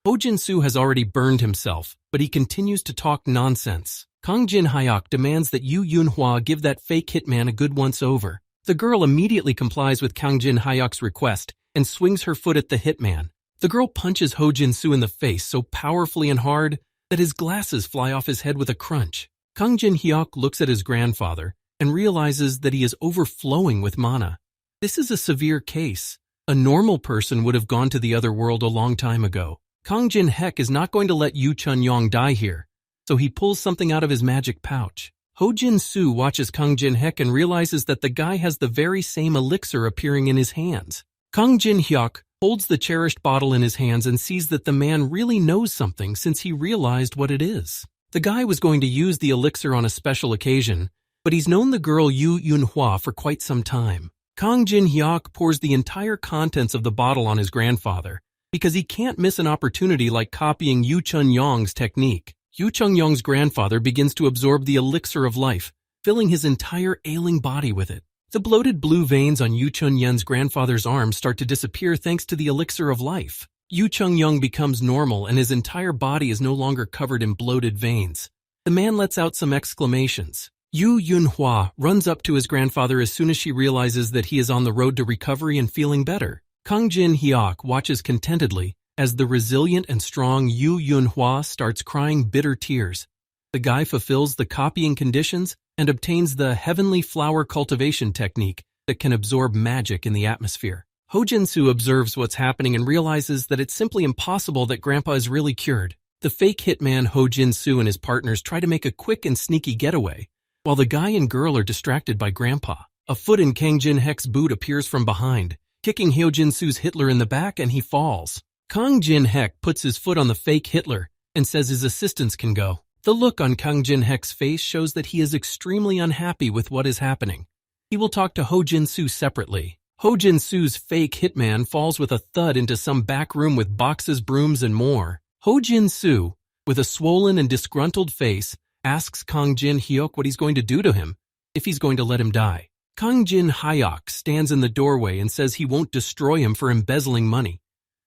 A: Ho Jin-soo has already burned himself, but he continues to talk nonsense. Kang Jin-hyuk demands that Yu Yunhua give that fake hitman a good once-over. The girl immediately complies with Kang Jin-hyuk's request and swings her foot at the hitman. The girl punches Ho Jin-soo in the face so powerfully and hard that his glasses fly off his head with a crunch. Kang Jin-hyuk looks at his grandfather and realizes that he is overflowing with mana. This is a severe case. A normal person would have gone to the other world a long time ago. Kang Jin-hyuk is not going to let Yu Chun-yong die here, so he pulls something out of his magic pouch. Ho Jin-soo watches Kang Jin-hyuk and realizes that the guy has the very same elixir appearing in his hands. Kang Jin-hyuk holds the cherished bottle in his hands and sees that the man really knows something since he realized what it is. The guy was going to use the elixir on a special occasion, but he's known the girl Yu Yunhua for quite some time. Kang Jin-hyuk pours the entire contents of the bottle on his grandfather because he can't miss an opportunity like copying Yu Chun-yong's technique. Yu Chun-yong's grandfather begins to absorb the elixir of life, filling his entire ailing body with it. The bloated blue veins on Yu Chun-yong's grandfather's arms start to disappear thanks to the elixir of life. Yu Chun-yong becomes normal and his entire body is no longer covered in bloated veins. The man lets out some exclamations. Yu Yunhua runs up to his grandfather as soon as she realizes that he is on the road to recovery and feeling better. Kang Jin-hyuk watches contentedly as the resilient and strong Yu Yunhua starts crying bitter tears. The guy fulfills the copying conditions and obtains the heavenly flower cultivation technique that can absorb magic in the atmosphere. Ho Jin-soo observes what's happening and realizes that it's simply impossible that Grandpa is really cured. The fake hitman Ho Jin-soo and his partners try to make a quick and sneaky getaway, while the guy and girl are distracted by Grandpa. A foot in Kang Jin-hyuk's boot appears from behind, kicking Ho Jin-soo's Hitler in the back, and he falls. Kang Jin-hyuk puts his foot on the fake Hitler and says his assistants can go. The look on Kang Jin-hyuk's face shows that he is extremely unhappy with what is happening. He will talk to Ho Jin-soo separately. Ho Jin-soo's fake hitman falls with a thud into some back room with boxes, brooms, and more. Ho Jin-soo, with a swollen and disgruntled face, asks Kang Jin-hyuk what he's going to do to him, if he's going to let him die. Kang Jin-hyuk stands in the doorway and says he won't destroy him for embezzling money.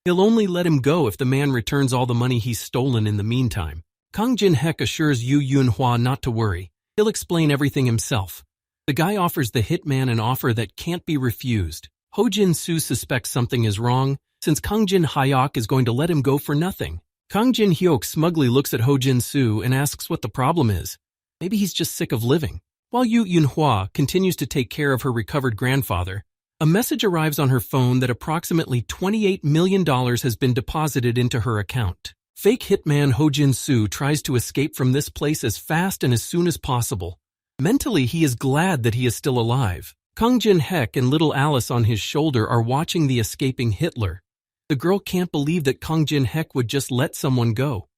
A: He'll only let him go if the man returns all the money he's stolen in the meantime. Kang Jin-hyuk assures Yu Yunhua not to worry. He'll explain everything himself. The guy offers the hitman an offer that can't be refused. Ho Jin-soo suspects something is wrong, since Kang Jin-hyuk is going to let him go for nothing. Kang Jin-hyuk smugly looks at Ho Jin-soo and asks what the problem is. Maybe he's just sick of living. While Yu Yunhua continues to take care of her recovered grandfather, a message arrives on her phone that approximately $28 million has been deposited into her account. Fake hitman Ho Jin-soo tries to escape from this place as fast and as soon as possible. Mentally, he is glad that he is still alive. Kang Jin-hyuk and little Alice on his shoulder are watching the escaping Hitler. The girl can't believe that Kang Jin-hyuk would just let someone go.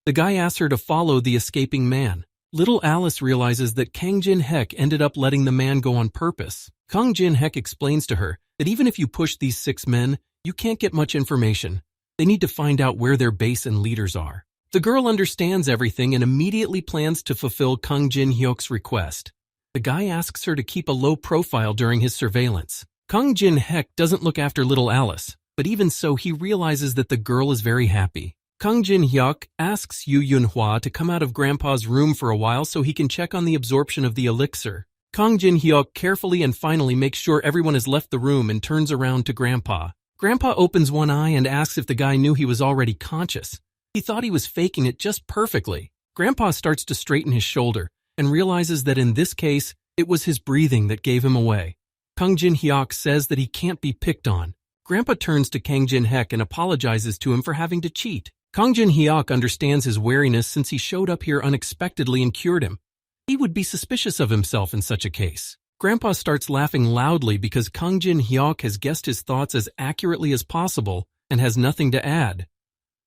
A: The guy asks her to follow the escaping man. Little Alice realizes that Kang Jin-hyuk ended up letting the man go on purpose. Kang Jin-hyuk explains to her that even if you push these 6 men, you can't get much information. They need to find out where their base and leaders are. The girl understands everything and immediately plans to fulfill Kang Jin-hyuk's request. The guy asks her to keep a low profile during his surveillance. Kang Jin-hyuk doesn't look after little Alice, but even so he realizes that the girl is very happy. Kang Jin-hyuk asks Yu Yunhua to come out of Grandpa's room for a while so he can check on the absorption of the elixir. Kang Jin-hyuk carefully and finally makes sure everyone has left the room and turns around to Grandpa. Grandpa opens one eye and asks if the guy knew he was already conscious. He thought he was faking it just perfectly. Grandpa starts to straighten his shoulder and realizes that in this case, it was his breathing that gave him away. Kang Jin-hyuk says that he can't be picked on. Grandpa turns to Kang Jin-hyuk and apologizes to him for having to cheat. Kang Jin-hyuk understands his wariness since he showed up here unexpectedly and cured him. He would be suspicious of himself in such a case. Grandpa starts laughing loudly because Kang Jin-hyuk has guessed his thoughts as accurately as possible and has nothing to add.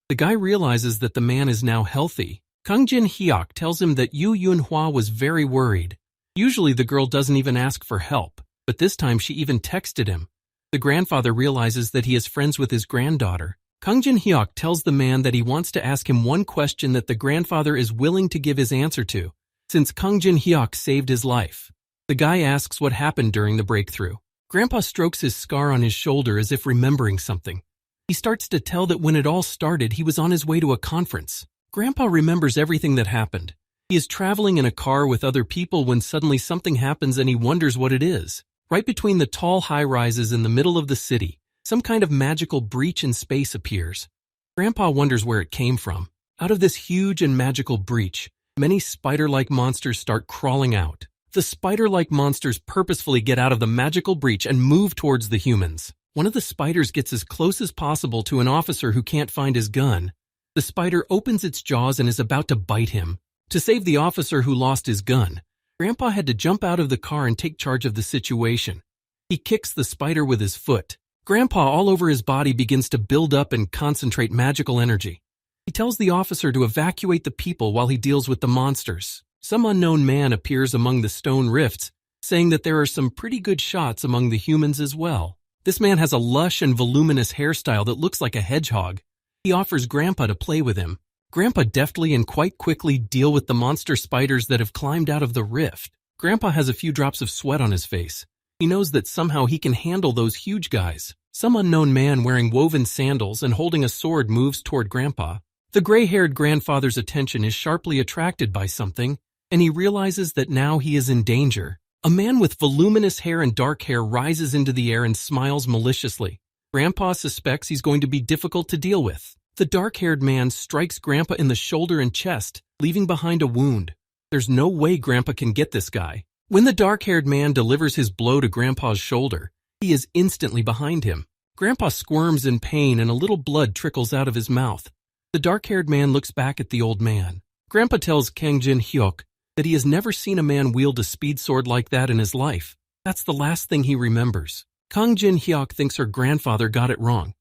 A: The guy realizes that the man is now healthy. Kang Jin-hyuk tells him that Yu Yunhua was very worried. Usually the girl doesn't even ask for help, but this time she even texted him. The grandfather realizes that he is friends with his granddaughter. Kang Jin-hyuk tells the man that he wants to ask him one question that the grandfather is willing to give his answer to, since Kang Jin-hyuk saved his life. The guy asks what happened during the breakthrough. Grandpa strokes his scar on his shoulder as if remembering something. He starts to tell that when it all started, he was on his way to a conference. Grandpa remembers everything that happened. He is traveling in a car with other people when suddenly something happens and he wonders what it is. Right between the tall high-rises in the middle of the city, some kind of magical breach in space appears. Grandpa wonders where it came from. Out of this huge and magical breach, many spider-like monsters start crawling out. The spider-like monsters purposefully get out of the magical breach and move towards the humans. One of the spiders gets as close as possible to an officer who can't find his gun. The spider opens its jaws and is about to bite him. To save the officer who lost his gun, Grandpa had to jump out of the car and take charge of the situation. He kicks the spider with his foot. Grandpa all over his body begins to build up and concentrate magical energy. He tells the officer to evacuate the people while he deals with the monsters. Some unknown man appears among the stone rifts, saying that there are some pretty good shots among the humans as well. This man has a lush and voluminous hairstyle that looks like a hedgehog. He offers Grandpa to play with him. Grandpa deftly and quite quickly deal with the monster spiders that have climbed out of the rift. Grandpa has a few drops of sweat on his face. He knows that somehow he can handle those huge guys. Some unknown man wearing woven sandals and holding a sword moves toward Grandpa. The gray-haired grandfather's attention is sharply attracted by something, and he realizes that now he is in danger. A man with voluminous hair and dark hair rises into the air and smiles maliciously. Grandpa suspects he's going to be difficult to deal with. The dark-haired man strikes Grandpa in the shoulder and chest, leaving behind a wound. There's no way Grandpa can get this guy. When the dark-haired man delivers his blow to Grandpa's shoulder, he is instantly behind him. Grandpa squirms in pain and a little blood trickles out of his mouth. The dark-haired man looks back at the old man. Grandpa tells Kang Jin-hyuk that he has never seen a man wield a speed sword like that in his life. That's the last thing he remembers. Kang Jin-hyuk thinks her grandfather got it wrong.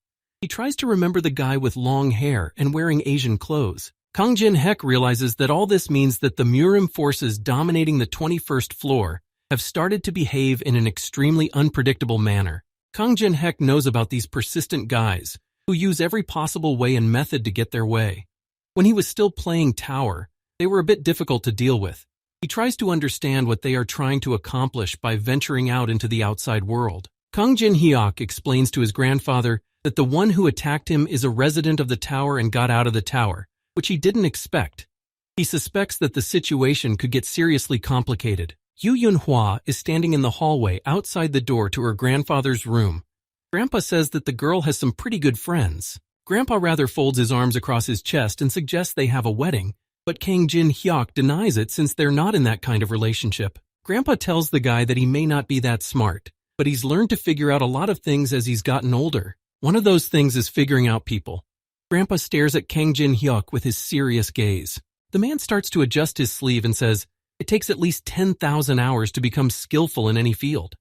A: He tries to remember the guy with long hair and wearing Asian clothes. Kang Jin-hyuk realizes that all this means that the Murim forces dominating the 21st floor have started to behave in an extremely unpredictable manner. Kang Jin-hyuk knows about these persistent guys who use every possible way and method to get their way. When he was still playing Tower, they were a bit difficult to deal with. He tries to understand what they are trying to accomplish by venturing out into the outside world. Kang Jin-hyuk explains to his grandfather that the one who attacked him is a resident of the tower and got out of the tower, which he didn't expect. He suspects that the situation could get seriously complicated. Yu Yunhua is standing in the hallway outside the door to her grandfather's room. Grandpa says that the girl has some pretty good friends. Grandpa rather folds his arms across his chest and suggests they have a wedding, but Kang Jin-hyuk denies it since they're not in that kind of relationship. Grandpa tells the guy that he may not be that smart, but he's learned to figure out a lot of things as he's gotten older. One of those things is figuring out people. Grandpa stares at Kang Jin-hyuk with his serious gaze. The man starts to adjust his sleeve and says, it takes at least 10,000 hours to become skillful in any field.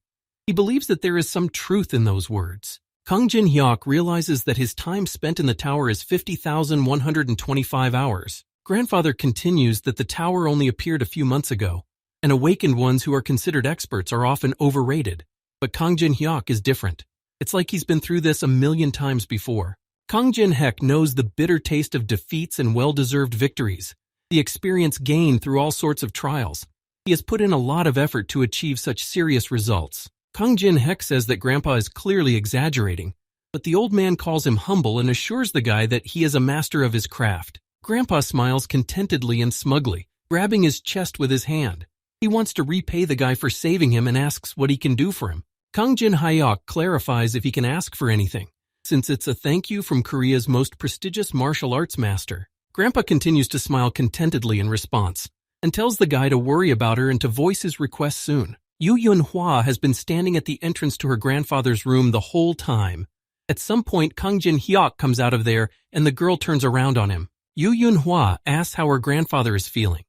A: He believes that there is some truth in those words. Kang Jin-hyuk realizes that his time spent in the tower is 50,125 hours. Grandfather continues that the tower only appeared a few months ago, and awakened ones who are considered experts are often overrated. But Kang Jin-hyuk is different. It's like he's been through this a million times before. Kang Jin-hyuk knows the bitter taste of defeats and well-deserved victories, the experience gained through all sorts of trials. He has put in a lot of effort to achieve such serious results. Kang Jin-hyuk says that Grandpa is clearly exaggerating, but the old man calls him humble and assures the guy that he is a master of his craft. Grandpa smiles contentedly and smugly, grabbing his chest with his hand. He wants to repay the guy for saving him and asks what he can do for him. Kang Jin-hyuk clarifies if he can ask for anything, since it's a thank you from Korea's most prestigious martial arts master. Grandpa continues to smile contentedly in response, and tells the guy to worry about her and to voice his request soon. Yu Yunhua has been standing at the entrance to her grandfather's room the whole time. At some point, Kang Jin-hyuk comes out of there, and the girl turns around on him. Yu Yunhua asks how her grandfather is feeling.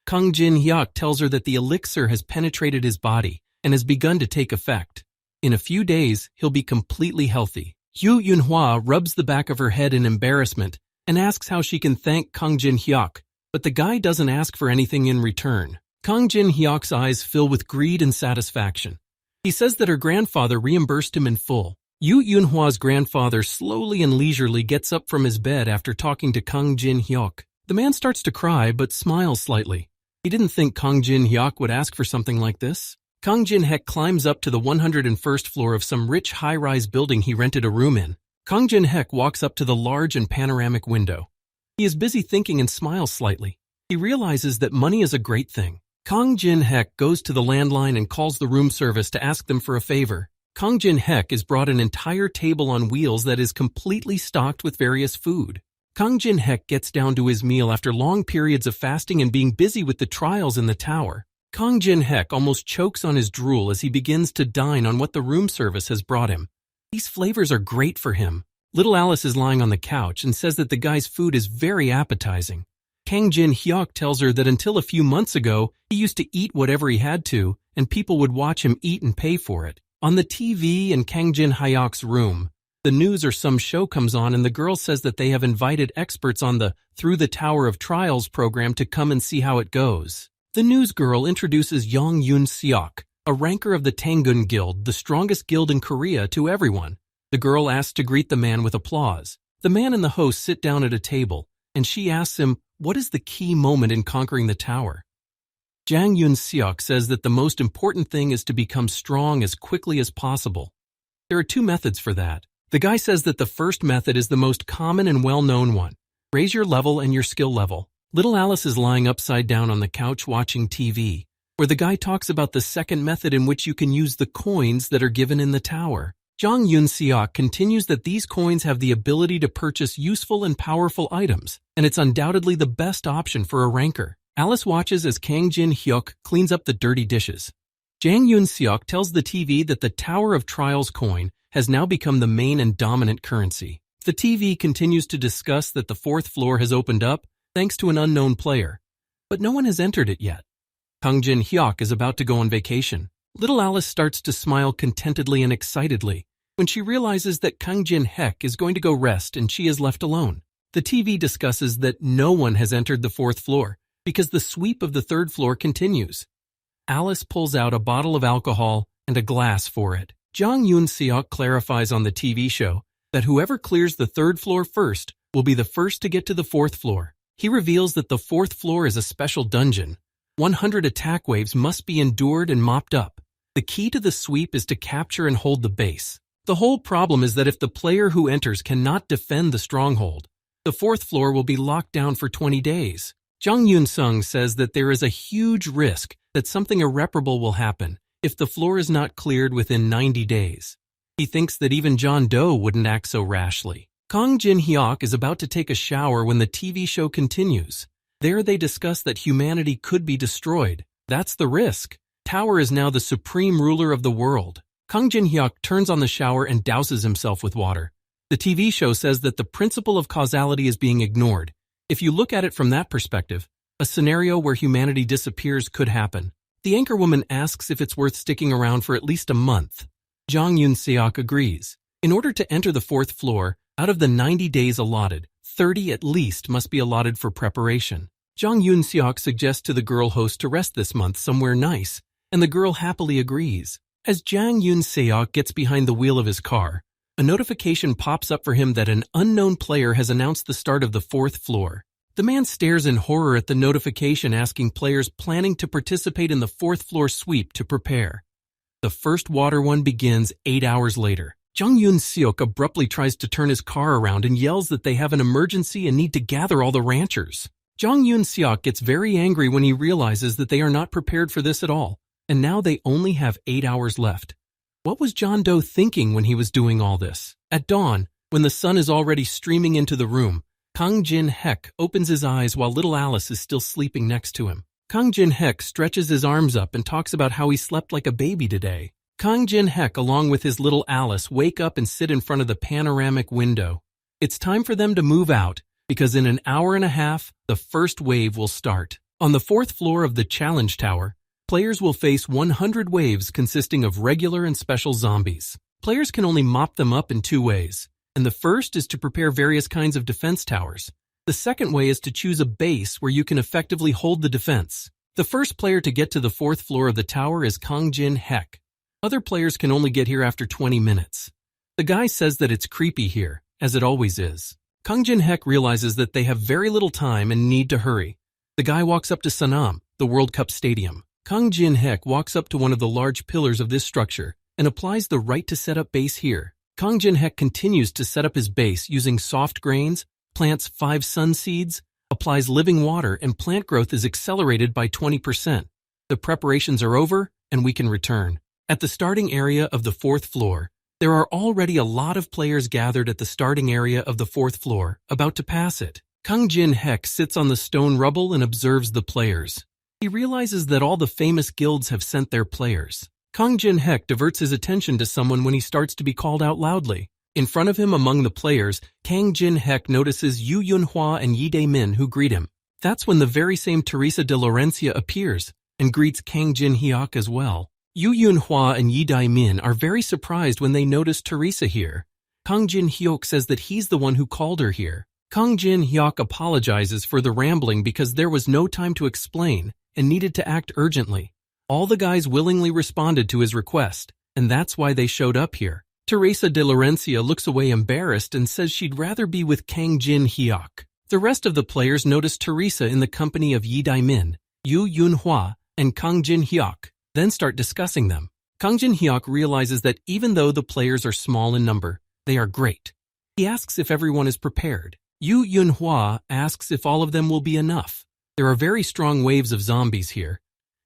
A: Kang Jin-hyuk tells her that the elixir has penetrated his body and has begun to take effect. In a few days, he'll be completely healthy. Yu Yunhua rubs the back of her head in embarrassment and asks how she can thank Kang Jin-hyuk, but the guy doesn't ask for anything in return. Kang Jin-hyuk's eyes fill with greed and satisfaction. He says that her grandfather reimbursed him in full. Yu Yunhua's grandfather slowly and leisurely gets up from his bed after talking to Kang Jin-hyuk. The man starts to cry but smiles slightly. He didn't think Kang Jin-hyuk would ask for something like this. Kang Jin-hyuk climbs up to the 101st floor of some rich high-rise building he rented a room in. Kang Jin-hyuk walks up to the large and panoramic window. He is busy thinking and smiles slightly. He realizes that money is a great thing. Kang Jin-hek goes to the landline and calls the room service to ask them for a favor. Kang Jin-hek is brought an entire table on wheels that is completely stocked with various food. Kang Jin-hek gets down to his meal after long periods of fasting and being busy with the trials in the tower. Kang Jin-hek almost chokes on his drool as he begins to dine on what the room service has brought him. These flavors are great for him. Little Alice is lying on the couch and says that the guy's food is very appetizing. Kang Jin-hyuk tells her that until a few months ago, he used to eat whatever he had to, and people would watch him eat and pay for it. On the TV in Kang Jin-hyuk's room, the news or some show comes on and the girl says that they have invited experts on the Through the Tower of Trials program to come and see how it goes. The news girl introduces Yong Yoon-seok, a ranker of the Tangun Guild, the strongest guild in Korea, to everyone. The girl asks to greet the man with applause. The man and the host sit down at a table, and she asks him, what is the key moment in conquering the tower? Jang Yoon-seok says that the most important thing is to become strong as quickly as possible. There are two methods for that. The guy says that the first method is the most common and well-known one. Raise your level and your skill level. Little Alice is lying upside down on the couch watching TV, where the guy talks about the second method in which you can use the coins that are given in the tower. Jang Yoon-seok continues that these coins have the ability to purchase useful and powerful items, and it's undoubtedly the best option for a ranker. Alice watches as Kang Jin-hyuk cleans up the dirty dishes. Jang Yoon-seok tells the TV that the Tower of Trials coin has now become the main and dominant currency. The TV continues to discuss that the fourth floor has opened up thanks to an unknown player, but no one has entered it yet. Kang Jin-hyuk is about to go on vacation. Little Alice starts to smile contentedly and excitedly when she realizes that Kang Jin-hek is going to go rest and she is left alone. The TV discusses that no one has entered the fourth floor because the sweep of the third floor continues. Alice pulls out a bottle of alcohol and a glass for it. Jang Yoon-seok clarifies on the TV show that whoever clears the third floor first will be the first to get to the fourth floor. He reveals that the fourth floor is a special dungeon. 100 attack waves must be endured and mopped up. The key to the sweep is to capture and hold the base. The whole problem is that if the player who enters cannot defend the stronghold, the fourth floor will be locked down for 20 days. Jang Yoon-sung says that there is a huge risk that something irreparable will happen if the floor is not cleared within 90 days. He thinks that even John Doe wouldn't act so rashly. Kang Jin-hyuk is about to take a shower when the TV show continues. There they discuss that humanity could be destroyed. That's the risk. Tower is now the supreme ruler of the world. Kang Jin-hyuk turns on the shower and douses himself with water. The TV show says that the principle of causality is being ignored. If you look at it from that perspective, a scenario where humanity disappears could happen. The anchorwoman asks if it's worth sticking around for at least a month. Jang Yoon-seok agrees. In order to enter the fourth floor, out of the 90 days allotted, 30 at least must be allotted for preparation. Jang Yoon-seok suggests to the girl host to rest this month somewhere nice, and the girl happily agrees. As Jang Yoon-seok gets behind the wheel of his car, a notification pops up for him that an unknown player has announced the start of the fourth floor. The man stares in horror at the notification asking players planning to participate in the fourth floor sweep to prepare. The first water one begins 8 hours later. Jang Yoon-seok abruptly tries to turn his car around and yells that they have an emergency and need to gather all the ranchers. Jang Yoon-seok gets very angry when he realizes that they are not prepared for this at all, and now they only have 8 hours left. What was John Doe thinking when he was doing all this? At dawn, when the sun is already streaming into the room, Kang Jin-hek opens his eyes while little Alice is still sleeping next to him. Kang Jin-hek stretches his arms up and talks about how he slept like a baby today. Kang Jin-hek, along with his little Alice, wake up and sit in front of the panoramic window. It's time for them to move out, because in an hour and a half, the first wave will start. On the fourth floor of the Challenge Tower, players will face 100 waves consisting of regular and special zombies. Players can only mop them up in two ways, and the first is to prepare various kinds of defense towers. The second way is to choose a base where you can effectively hold the defense. The first player to get to the fourth floor of the tower is Kang Jin-hek. Other players can only get here after 20 minutes. The guy says that it's creepy here, as it always is. Kang Jin-hek realizes that they have very little time and need to hurry. The guy walks up to Sanam, the World Cup stadium. Kang Jin-hek walks up to one of the large pillars of this structure and applies the right to set up base here. Kang Jin-hek continues to set up his base using soft grains, plants 5 sun seeds, applies living water, and plant growth is accelerated by 20%. The preparations are over, and we can return. At the starting area of the 4th floor, there are already a lot of players gathered at the starting area of the 4th floor, about to pass it. Kang Jin-hek sits on the stone rubble and observes the players. He realizes that all the famous guilds have sent their players. Kang Jin-hek diverts his attention to someone when he starts to be called out loudly. In front of him among the players, Kang Jin-hek notices Yu Yunhua and Yi Dae-min who greet him. That's when the very same Teresa de Laurencia appears and greets Kang Jin-hyuk as well. Yu Yunhua and Yi Dae-min are very surprised when they notice Teresa here. Kang Jin-hyuk says that he's the one who called her here. Kang Jin-hyuk apologizes for the rambling because there was no time to explain and needed to act urgently. All the guys willingly responded to his request, and that's why they showed up here. Teresa de Laurencia looks away embarrassed and says she'd rather be with Kang Jin-hyuk. The rest of the players notice Teresa in the company of Yi Dae-min, Yu Yunhua, and Kang Jin-hyuk, then start discussing them. Kang Jin-hyuk realizes that even though the players are small in number, they are great. He asks if everyone is prepared. Yu Yunhua asks if all of them will be enough. There are very strong waves of zombies here.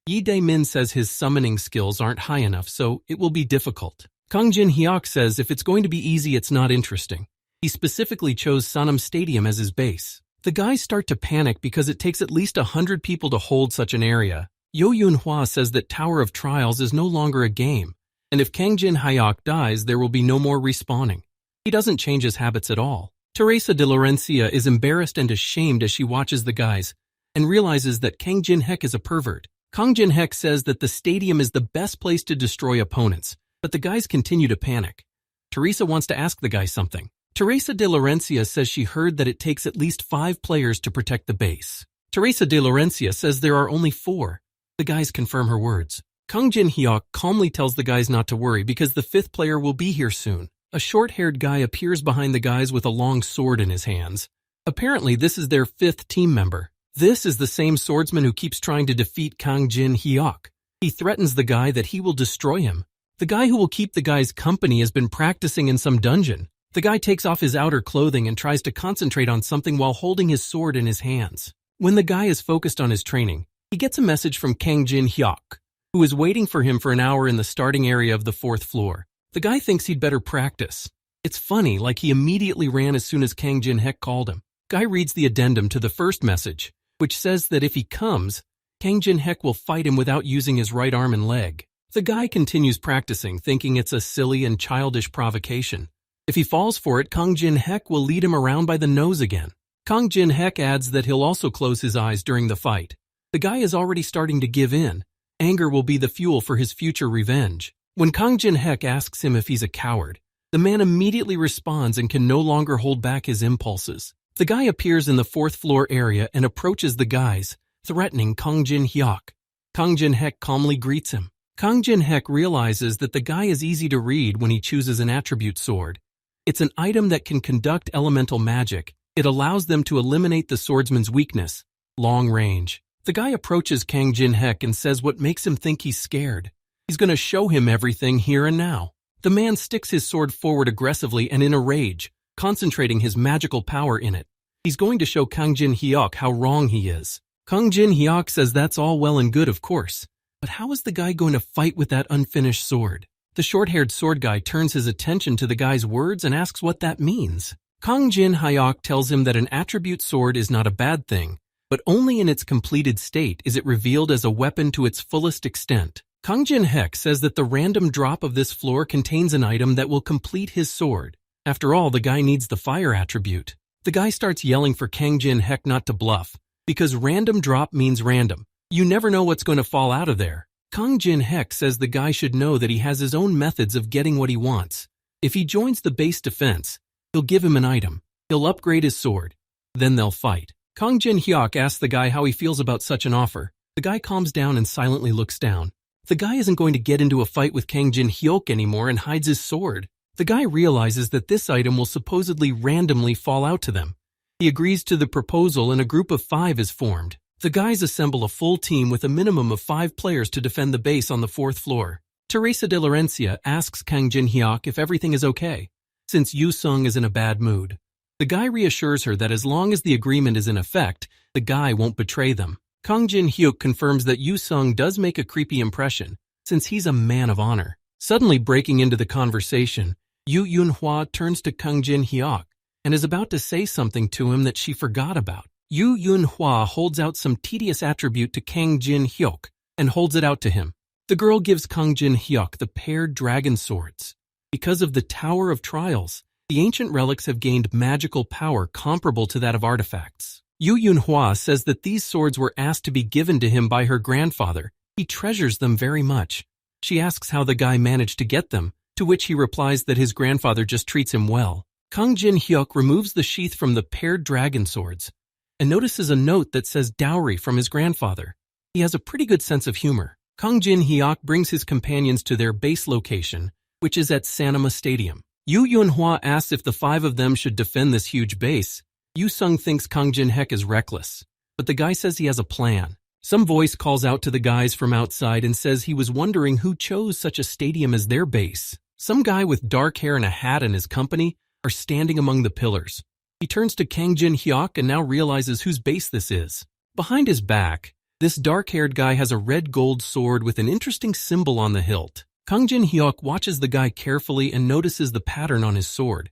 A: Yi Dae-min says his summoning skills aren't high enough, so it will be difficult. Kang Jin-hyuk says if it's going to be easy, it's not interesting. He specifically chose Sanam Stadium as his base. The guys start to panic because it takes at least 100 people to hold such an area. Yo Yunhua says that Tower of Trials is no longer a game, and if Kang Jin-hyuk dies, there will be no more respawning. He doesn't change his habits at all. Teresa de Laurencia is embarrassed and ashamed as she watches the guys and realizes that Kang Jin-hek is a pervert. Kang Jin-hek says that the stadium is the best place to destroy opponents, but the guys continue to panic. Teresa wants to ask the guys something. Teresa de Laurencia says she heard that it takes at least 5 players to protect the base. Teresa de Laurencia says there are only 4. The guys confirm her words. Kang Jin-hyuk calmly tells the guys not to worry because the 5th player will be here soon. A short-haired guy appears behind the guys with a long sword in his hands. Apparently, this is their 5th team member. This is the same swordsman who keeps trying to defeat Kang Jin-hyuk. He threatens the guy that he will destroy him. The guy who will keep the guys company has been practicing in some dungeon. The guy takes off his outer clothing and tries to concentrate on something while holding his sword in his hands. When the guy is focused on his training, he gets a message from Kang Jin-hyuk, who is waiting for him for an hour in the starting area of the 4th floor. The guy thinks he'd better practice. It's funny, like he immediately ran as soon as Kang Jin-hek called him. Guy reads the addendum to the first message, which says that if he comes, Kang Jin-hek will fight him without using his right arm and leg. The guy continues practicing, thinking it's a silly and childish provocation. If he falls for it, Kang Jin-hek will lead him around by the nose again. Kang Jin-hek adds that he'll also close his eyes during the fight. The guy is already starting to give in. Anger will be the fuel for his future revenge. When Kang Jin-hek asks him if he's a coward, the man immediately responds and can no longer hold back his impulses. The guy appears in the 4th floor area and approaches the guys, threatening Kang Jin-hyuk. Kang Jin-hek calmly greets him. Kang Jin-hek realizes that the guy is easy to read when he chooses an attribute sword. It's an item that can conduct elemental magic. It allows them to eliminate the swordsman's weakness, long range. The guy approaches Kang Jin-hek and says what makes him think he's scared. He's going to show him everything here and now. The man sticks his sword forward aggressively and in a rage, concentrating his magical power in it. He's going to show Kang Jin-hyuk how wrong he is. Kang Jin-hyuk says that's all well and good, of course, but how is the guy going to fight with that unfinished sword? The short-haired sword guy turns his attention to the guy's words and asks what that means. Kang Jin-hyuk tells him that an attribute sword is not a bad thing, but only in its completed state is it revealed as a weapon to its fullest extent. Kang Jin-hek says that the random drop of this floor contains an item that will complete his sword. After all, the guy needs the fire attribute. The guy starts yelling for Kang Jin-hek not to bluff, because random drop means random. You never know what's going to fall out of there. Kang Jin-hek says the guy should know that he has his own methods of getting what he wants. If he joins the base defense, he'll give him an item. He'll upgrade his sword. Then they'll fight. Kang Jin-hyuk asks the guy how he feels about such an offer. The guy calms down and silently looks down. The guy isn't going to get into a fight with Kang Jin-hyuk anymore and hides his sword. The guy realizes that this item will supposedly randomly fall out to them. He agrees to the proposal and a group of 5 is formed. The guys assemble a full team with a minimum of 5 players to defend the base on the 4th floor. Teresa de Laurencia asks Kang Jin-hyuk if everything is okay, since Yu Sung is in a bad mood. The guy reassures her that as long as the agreement is in effect, the guy won't betray them. Kang Jin-hyuk confirms that Yu Sung does make a creepy impression, since he's a man of honor. Suddenly breaking into the conversation, Yu Yun-hwa turns to Kang Jin-hyuk and is about to say something to him that she forgot about. Yu Yun-hwa holds out some tedious attribute to Kang Jin-hyuk and holds it out to him. The girl gives Kang Jin-hyuk the paired dragon swords. Because of the Tower of Trials, the ancient relics have gained magical power comparable to that of artifacts. Yu Yun-hwa says that these swords were asked to be given to him by her grandfather. He treasures them very much. She asks how the guy managed to get them, to which he replies that his grandfather just treats him well. Kang Jin-hyuk removes the sheath from the paired dragon swords and notices a note that says dowry from his grandfather. He has a pretty good sense of humor. Kang Jin-hyuk brings his companions to their base location, which is at Sanama Stadium. Yu Yun-hwa asks if the 5 of them should defend this huge base. Yu Sung thinks Kang Jin-hyuk is reckless, but the guy says he has a plan. Some voice calls out to the guys from outside and says he was wondering who chose such a stadium as their base. Some guy with dark hair and a hat in his company are standing among the pillars. He turns to Kang Jin-hyuk and now realizes whose base this is. Behind his back, this dark-haired guy has a red gold sword with an interesting symbol on the hilt. Kang Jin-hyuk watches the guy carefully and notices the pattern on his sword.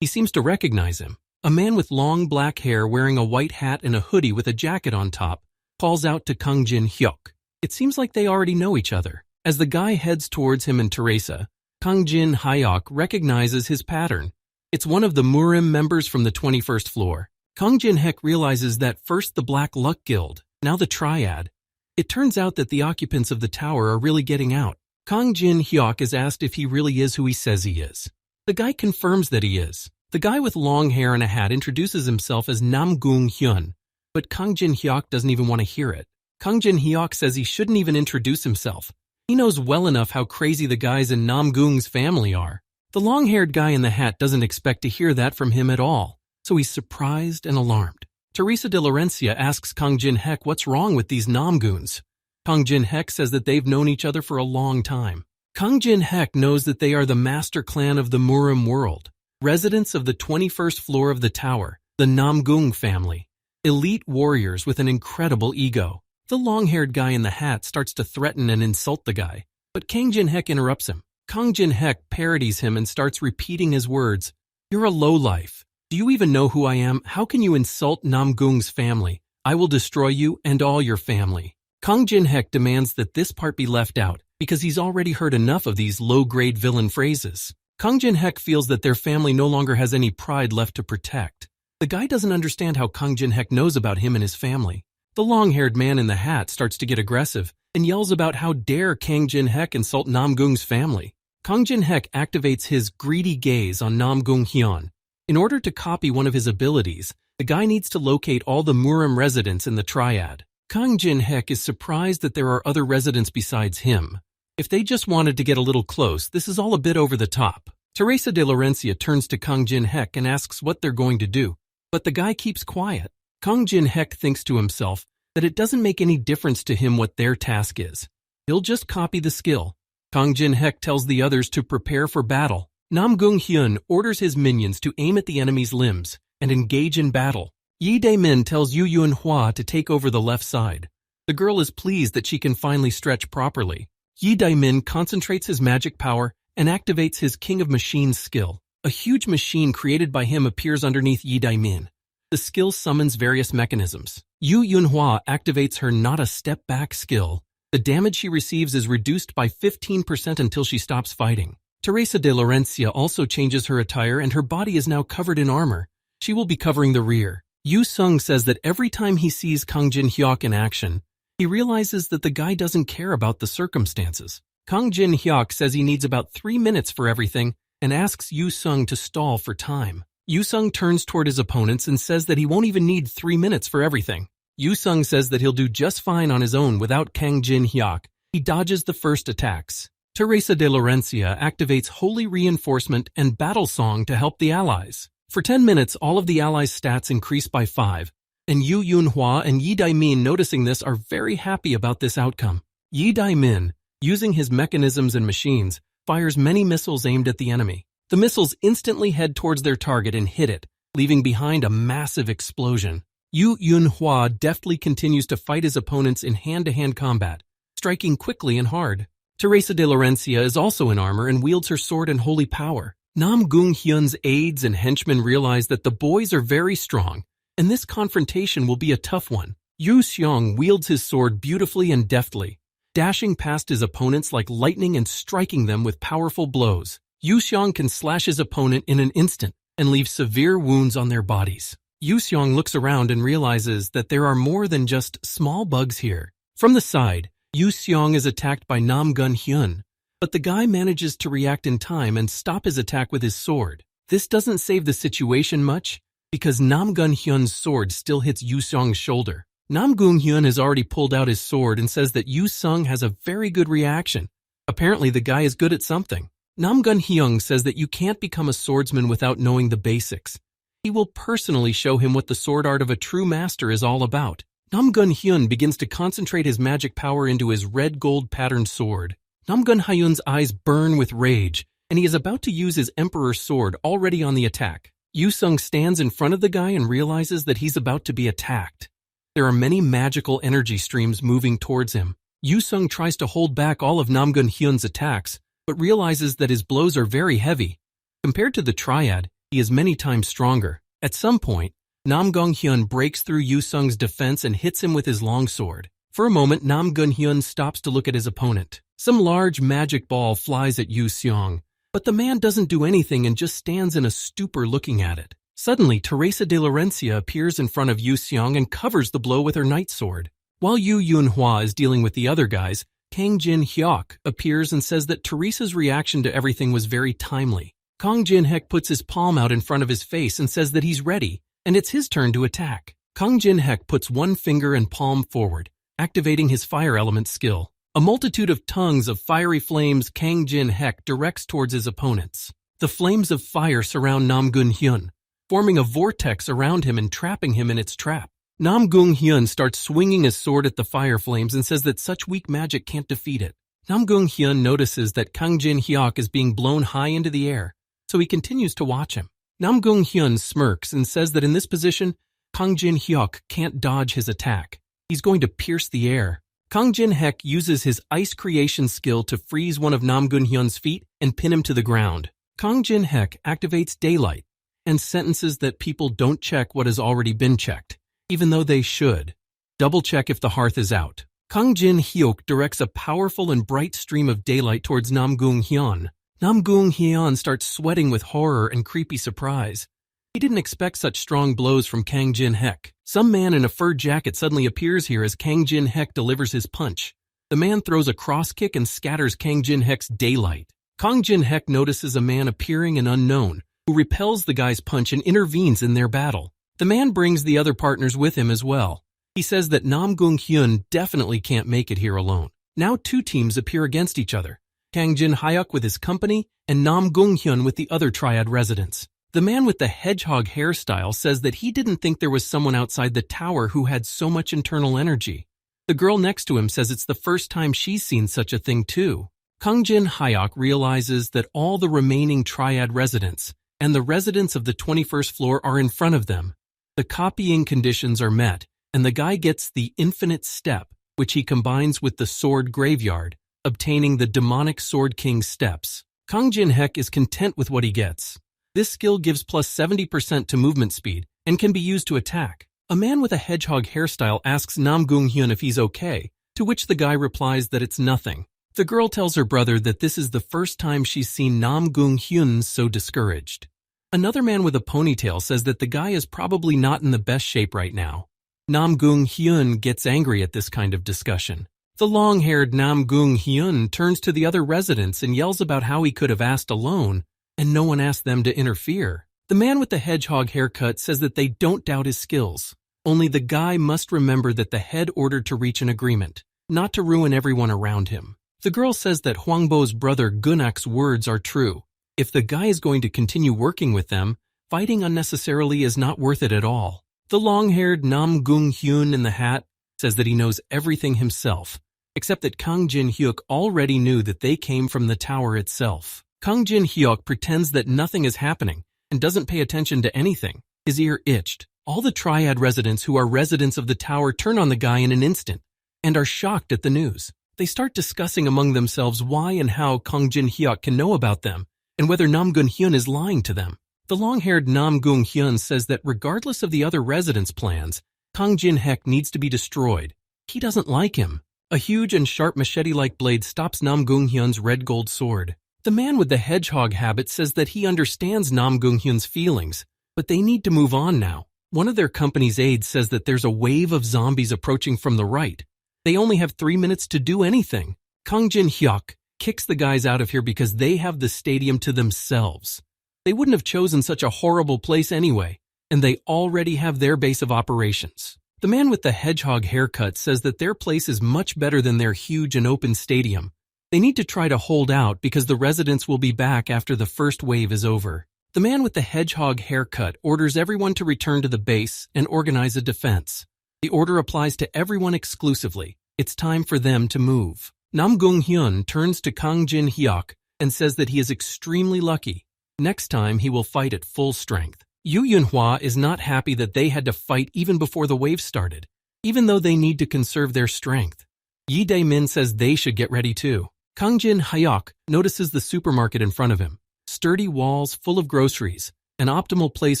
A: He seems to recognize him. A man with long black hair wearing a white hat and a hoodie with a jacket on top calls out to Kang Jin-hyuk. It seems like they already know each other. As the guy heads towards him and Teresa, Kang Jin-hyuk recognizes his pattern. It's one of the Murim members from the 21st floor. Kang Jin-hyuk realizes that first the Black Luck Guild, now the Triad. It turns out that the occupants of the tower are really getting out. Kang Jin-hyuk is asked if he really is who he says he is. The guy confirms that he is. The guy with long hair and a hat introduces himself as Namgung Hyun, but Kang Jin-hyuk doesn't even want to hear it. Kang Jin-hyuk says he shouldn't even introduce himself. He knows well enough how crazy the guys in Namgung's family are. The long-haired guy in the hat doesn't expect to hear that from him at all, so he's surprised and alarmed. Teresa de Laurencia asks Kang Jin-hyuk what's wrong with these Namgoons. Kang Jin-hyuk says that they've known each other for a long time. Kang Jin-hyuk knows that they are the master clan of the Murim world, residents of the 21st floor of the tower, the Namgung family, elite warriors with an incredible ego. The long-haired guy in the hat starts to threaten and insult the guy, but Kang Jin-hyuk interrupts him. Kang Jin-hyuk parodies him and starts repeating his words. "You're a lowlife. Do you even know who I am? How can you insult Namgung's family? I will destroy you and all your family." Kang Jin-hyuk demands that this part be left out because he's already heard enough of these low-grade villain phrases. Kang Jin-hyuk feels that their family no longer has any pride left to protect. The guy doesn't understand how Kang Jin-hyuk knows about him and his family. The long-haired man in the hat starts to get aggressive and yells about how dare Kang Jin-hyuk insult Namgung's family. Kang Jin-hyuk activates his greedy gaze on Namgung Hyun. In order to copy one of his abilities, the guy needs to locate all the Murim residents in the Triad. Kang Jin-hyuk is surprised that there are other residents besides him. If they just wanted to get a little close, this is all a bit over the top. Teresa de Laurencia turns to Kang Jin-hyuk and asks what they're going to do, but the guy keeps quiet. Kang Jin-hyuk thinks to himself that it doesn't make any difference to him what their task is. He'll just copy the skill. Kang Jin-hyuk tells the others to prepare for battle. Namgung Hyun orders his minions to aim at the enemy's limbs and engage in battle. Yi Dae-min tells Yu Yun-hwa to take over the left side. The girl is pleased that she can finally stretch properly. Yi Dae-min concentrates his magic power and activates his King of Machines skill. A huge machine created by him appears underneath Yi Dae-min. The skill summons various mechanisms. Yu Yun-hwa activates her Not a Step Back skill. The damage she receives is reduced by 15% until she stops fighting. Teresa de Laurencia also changes her attire and her body is now covered in armor. She will be covering the rear. Yu Sung says that every time he sees Kang Jin-hyuk in action, he realizes that the guy doesn't care about the circumstances. Kang Jin-hyuk says he needs about 3 minutes for everything and asks Yu Sung to stall for time. Yu Sung turns toward his opponents and says that he won't even need 3 minutes for everything. Yu Sung says that he'll do just fine on his own without Kang Jin-hyuk. He dodges the first attacks. Teresa de Laurencia activates Holy Reinforcement and Battle Song to help the allies. For 10 minutes, all of the allies' stats increase by 5, and Yu Yun-hwa and Yi Dae-min, noticing this, are very happy about this outcome. Yi Dae-min, using his mechanisms and machines, fires many missiles aimed at the enemy. The missiles instantly head towards their target and hit it, leaving behind a massive explosion. Yu Yunhua deftly continues to fight his opponents in hand-to-hand combat, striking quickly and hard. Teresa de Laurencia is also in armor and wields her sword in holy power. Nam Gung Hyun's aides and henchmen realize that the boys are very strong, and this confrontation will be a tough one. Yu Xiong wields his sword beautifully and deftly, dashing past his opponents like lightning and striking them with powerful blows. Yu Xiong can slash his opponent in an instant and leave severe wounds on their bodies. Yu Xiong looks around and realizes that there are more than just small bugs here. From the side, Yu Xiong is attacked by Nam Gun Hyun, but the guy manages to react in time and stop his attack with his sword. This doesn't save the situation much, because Nam Gun Hyun's sword still hits Yu Xiong's shoulder. Nam Gung Hyun has already pulled out his sword and says that Yu Sung has a very good reaction. Apparently the guy is good at something. Nam Gun Hyung says that you can't become a swordsman without knowing the basics. He will personally show him what the sword art of a true master is all about. Nam Gun Hyun begins to concentrate his magic power into his red-gold patterned sword. Nam Gun Hyun's eyes burn with rage, and he is about to use his Emperor's sword already on the attack. Yu Sung stands in front of the guy and realizes that he's about to be attacked. There are many magical energy streams moving towards him. Yu Sung tries to hold back all of Nam Gun Hyun's attacks, but realizes that his blows are very heavy. Compared to the Triad, he is many times stronger. At some point, Nam Gun Hyun breaks through Yu Sung's defense and hits him with his longsword. For a moment, Nam Gun Hyun stops to look at his opponent. Some large magic ball flies at Yu Xiong, but the man doesn't do anything and just stands in a stupor looking at it. Suddenly, Teresa de Laurencia appears in front of Yu Xiong and covers the blow with her night sword. While Yu Yunhua is dealing with the other guys, Kang Jin Hyuk appears and says that Teresa's reaction to everything was very timely. Kang Jin Hek puts his palm out in front of his face and says that he's ready, and it's his turn to attack. Kang Jin Hek puts one finger and palm forward, activating his fire element skill. A multitude of tongues of fiery flames Kang Jin Hek directs towards his opponents. The flames of fire surround Nam Gun Hyun, forming a vortex around him and trapping him in its trap. Nam Gung Hyun starts swinging his sword at the fire flames and says that such weak magic can't defeat it. Nam Gung Hyun notices that Kang Jin Hyuk is being blown high into the air, so he continues to watch him. Nam Gung Hyun smirks and says that in this position, Kang Jin Hyuk can't dodge his attack. He's going to pierce the air. Kang Jin Hek uses his ice creation skill to freeze one of Nam Gun Hyun's feet and pin him to the ground. Kang Jin Hek activates daylight and sentences that people don't check what has already been checked, even though they should. Double check if the hearth is out. Kang Jin Hyuk directs a powerful and bright stream of daylight towards Nam Gung Hyun. Nam Gung Hyun starts sweating with horror and creepy surprise. He didn't expect such strong blows from Kang Jin Hek. Some man in a fur jacket suddenly appears here as Kang Jin Hek delivers his punch. The man throws a cross kick and scatters Kang Jin Hek's daylight. Kang Jin Hek notices a man appearing and unknown, who repels the guy's punch and intervenes in their battle. The man brings the other partners with him as well. He says that Nam Gung Hyun definitely can't make it here alone. Now two teams appear against each other. Kang Jin Hyuk with his company, and Nam Gung Hyun with the other Triad residents. The man with the hedgehog hairstyle says that he didn't think there was someone outside the tower who had so much internal energy. The girl next to him says it's the first time she's seen such a thing too. Kang Jin Hyuk realizes that all the remaining Triad residents and the residents of the 21st floor are in front of them. The copying conditions are met, and the guy gets the infinite step, which he combines with the sword graveyard, obtaining the demonic Sword King steps. Kang Jin Hek is content with what he gets. This skill gives plus 70% to movement speed and can be used to attack. A man with a hedgehog hairstyle asks Nam Gung Hyun if he's okay, to which the guy replies that it's nothing. The girl tells her brother that this is the first time she's seen Nam Gung Hyun so discouraged. Another man with a ponytail says that the guy is probably not in the best shape right now. Nam Gung Hyun gets angry at this kind of discussion. The long-haired Nam Gung Hyun turns to the other residents and yells about how he could have asked alone, and no one asked them to interfere. The man with the hedgehog haircut says that they don't doubt his skills. Only the guy must remember that the head ordered to reach an agreement, not to ruin everyone around him. The girl says that Huangbo's brother Gunak's words are true. If the guy is going to continue working with them, fighting unnecessarily is not worth it at all. The long-haired Nam Gung Hyun in the hat says that he knows everything himself, except that Kang Jin Hyuk already knew that they came from the tower itself. Kang Jin Hyuk pretends that nothing is happening and doesn't pay attention to anything. His ear itched. All the Triad residents who are residents of the tower turn on the guy in an instant and are shocked at the news. They start discussing among themselves why and how Kang Jin-hyuk can know about them and whether Nam Gun-hyun is lying to them. The long-haired Nam Gung-hyun says that regardless of the other residents' plans, Kang Jin-hyuk needs to be destroyed. He doesn't like him. A huge and sharp machete-like blade stops Nam Gung-hyun's red-gold sword. The man with the hedgehog habit says that he understands Nam Gung-hyun's feelings, but they need to move on now. One of their company's aides says that there's a wave of zombies approaching from the right. They only have 3 minutes to do anything. Kang Jin-hyuk kicks the guys out of here because they have the stadium to themselves. They wouldn't have chosen such a horrible place anyway, and they already have their base of operations. The man with the hedgehog haircut says that their place is much better than their huge and open stadium. They need to try to hold out because the residents will be back after the first wave is over. The man with the hedgehog haircut orders everyone to return to the base and organize a defense. The order applies to everyone exclusively. It's time for them to move. Nam Gung-hyun turns to Kang Jin-hyuk and says that he is extremely lucky. Next time he will fight at full strength. Yu Yunhua is not happy that they had to fight even before the wave started, even though they need to conserve their strength. Yi Dae-min says they should get ready too. Kang Jin-hyuk notices the supermarket in front of him. Sturdy walls full of groceries, an optimal place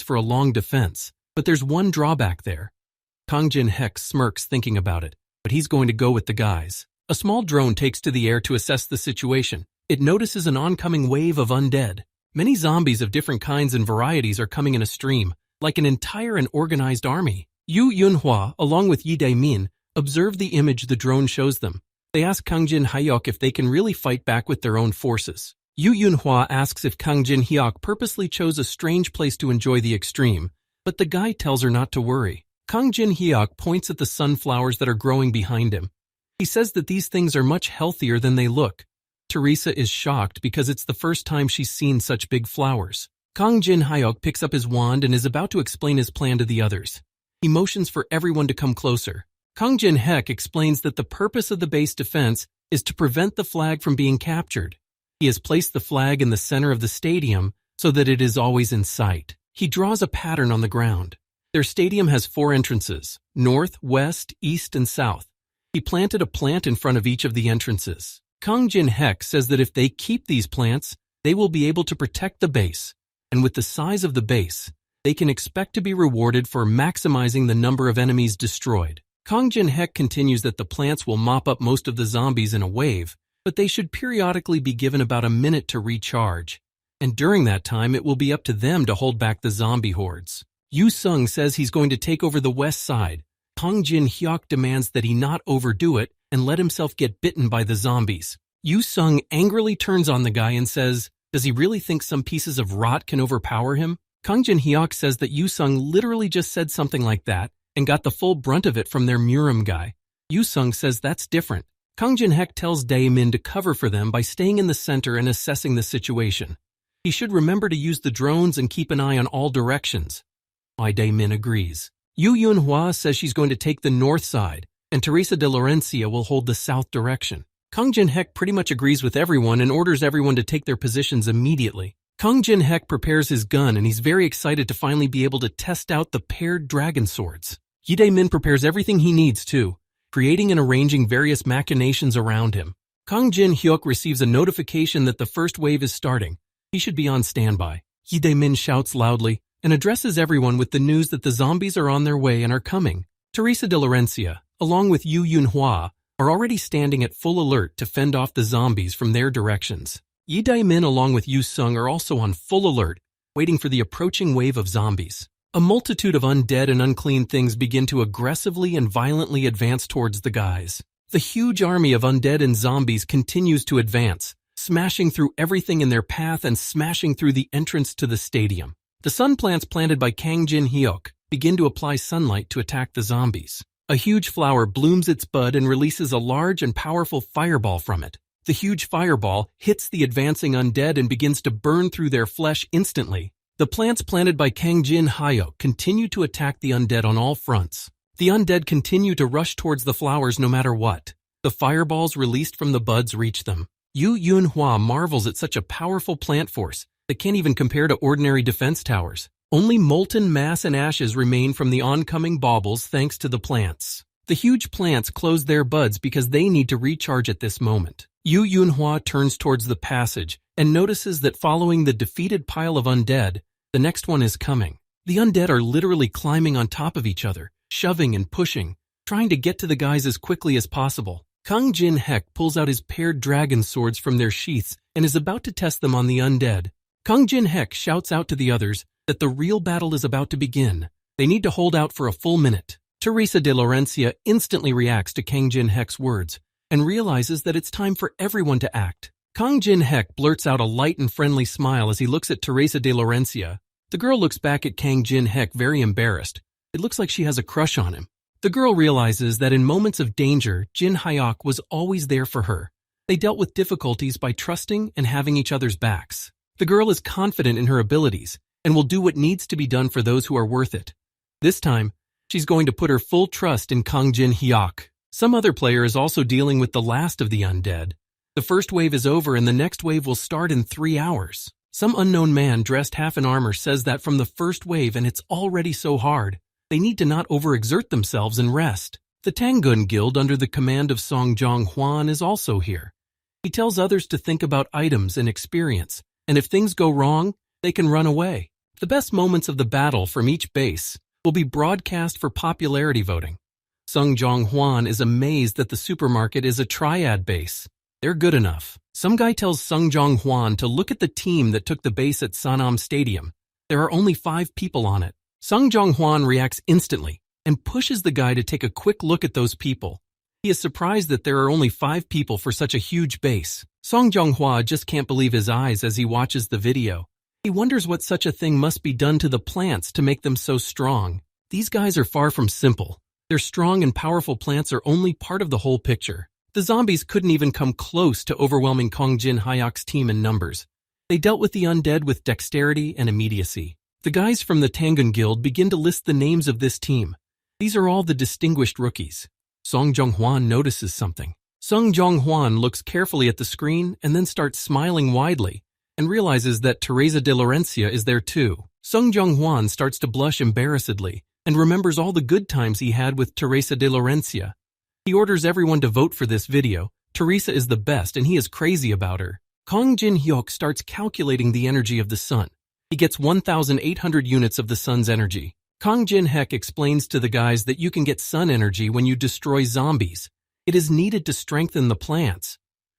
A: for a long defense, but there's one drawback there. Kang Jin-hyuk smirks thinking about it, but he's going to go with the guys. A small drone takes to the air to assess the situation. It notices an oncoming wave of undead. Many zombies of different kinds and varieties are coming in a stream, like an entire and organized army. Yu Yunhua, along with Yi Dae-min, observe the image the drone shows them. They ask Kang Jin-hyuk if they can really fight back with their own forces. Yu Yunhua asks if Kang Jin-hyuk purposely chose a strange place to enjoy the extreme, but the guy tells her not to worry. Kang Jin-hyuk points at the sunflowers that are growing behind him. He says that these things are much healthier than they look. Teresa is shocked because it's the first time she's seen such big flowers. Kang Jin-hyuk picks up his wand and is about to explain his plan to the others. He motions for everyone to come closer. Kang Jin-hyuk explains that the purpose of the base defense is to prevent the flag from being captured. He has placed the flag in the center of the stadium so that it is always in sight. He draws a pattern on the ground. Their stadium has 4 entrances, north, west, east, and south. He planted a plant in front of each of the entrances. Kang Jin-hyuk says that if they keep these plants, they will be able to protect the base, and with the size of the base, they can expect to be rewarded for maximizing the number of enemies destroyed. Kang Jin-hyuk continues that the plants will mop up most of the zombies in a wave, but they should periodically be given about a minute to recharge, and during that time it will be up to them to hold back the zombie hordes. Yu Sung says he's going to take over the west side. Kang Jin-hyuk demands that he not overdo it and let himself get bitten by the zombies. Yu Sung angrily turns on the guy and says, does he really think some pieces of rot can overpower him? Kang Jin-hyuk says that Yu Sung literally just said something like that and got the full brunt of it from their Murim guy. Yu Sung says that's different. Kang Jin-hyuk tells Dae-min to cover for them by staying in the center and assessing the situation. He should remember to use the drones and keep an eye on all directions. Dae-min agrees. Yu Yunhua says she's going to take the north side, and Teresa de Laurencia will hold the south direction. Kang Jin-hyuk pretty much agrees with everyone and orders everyone to take their positions immediately. Kang Jin-hyuk prepares his gun and he's very excited to finally be able to test out the paired dragon swords. Yi Dae-min prepares everything he needs too, creating and arranging various machinations around him. Kang Jin-hyuk receives a notification that the first wave is starting. He should be on standby. Yi Dae-min shouts loudly and addresses everyone with the news that the zombies are on their way and are coming. Teresa de Laurencia, along with Yu Yunhua, are already standing at full alert to fend off the zombies from their directions. Yi Dae-min along with Yu Sung are also on full alert, waiting for the approaching wave of zombies. A multitude of undead and unclean things begin to aggressively and violently advance towards the guys. The huge army of undead and zombies continues to advance, smashing through everything in their path and smashing through the entrance to the stadium. The sun plants planted by Kang Jin-hyuk begin to apply sunlight to attack the zombies. A huge flower blooms its bud and releases a large and powerful fireball from it. The huge fireball hits the advancing undead and begins to burn through their flesh instantly. The plants planted by Kang Jin-hyuk continue to attack the undead on all fronts. The undead continue to rush towards the flowers no matter what. The fireballs released from the buds reach them. Yu Yunhua marvels at such a powerful plant force that can't even compare to ordinary defense towers. Only molten mass and ashes remain from the oncoming baubles thanks to the plants. The huge plants close their buds because they need to recharge at this moment. Yu Yunhua turns towards the passage and notices that following the defeated pile of undead, the next one is coming. The undead are literally climbing on top of each other, shoving and pushing, trying to get to the guys as quickly as possible. Kang Jin Hek pulls out his paired dragon swords from their sheaths and is about to test them on the undead. Kang Jin Hek shouts out to the others that the real battle is about to begin. They need to hold out for a full minute. Teresa de Laurencia instantly reacts to Kang Jin Hek's words and realizes that it's time for everyone to act. Kang Jin Hek blurts out a light and friendly smile as he looks at Teresa de Laurencia. The girl looks back at Kang Jin Hek very embarrassed. It looks like she has a crush on him. The girl realizes that in moments of danger, Jin Hyuk was always there for her. They dealt with difficulties by trusting and having each other's backs. The girl is confident in her abilities and will do what needs to be done for those who are worth it. This time, she's going to put her full trust in Kang Jin Hyuk. Some other player is also dealing with the last of the undead. The first wave is over and the next wave will start in 3 hours. Some unknown man dressed half in armor says that from the first wave and it's already so hard, they need to not overexert themselves and rest. The Tangun Guild under the command of Song Jong Hwan is also here. He tells others to think about items and experience, and if things go wrong, they can run away. The best moments of the battle from each base will be broadcast for popularity voting. Sung Jong Hwan is amazed that the supermarket is a triad base. They're good enough. Some guy tells Sung Jong Hwan to look at the team that took the base at Sanam Stadium. There are only 5 people on it. Sung Jong Hwan reacts instantly and pushes the guy to take a quick look at those people. He is surprised that there are only 5 people for such a huge base. Song Jong Hwa just can't believe his eyes as he watches the video. He wonders what such a thing must be done to the plants to make them so strong. These guys are far from simple. Their strong and powerful plants are only part of the whole picture. The zombies couldn't even come close to overwhelming Kang Jin Hyuk's team in numbers. They dealt with the undead with dexterity and immediacy. The guys from the Tangun Guild begin to list the names of this team. These are all the distinguished rookies. Song Jong Hwan notices something. Sung Jong Hwan looks carefully at the screen and then starts smiling widely and realizes that Teresa de Laurencia is there too. Sung Jong Hwan starts to blush embarrassedly and remembers all the good times he had with Teresa de Laurencia. He orders everyone to vote for this video. Teresa is the best and he is crazy about her. Kang Jin Hyuk starts calculating the energy of the sun. He gets 1,800 units of the sun's energy. Kang Jin Hek explains to the guys that you can get sun energy when you destroy zombies. It is needed to strengthen the plants.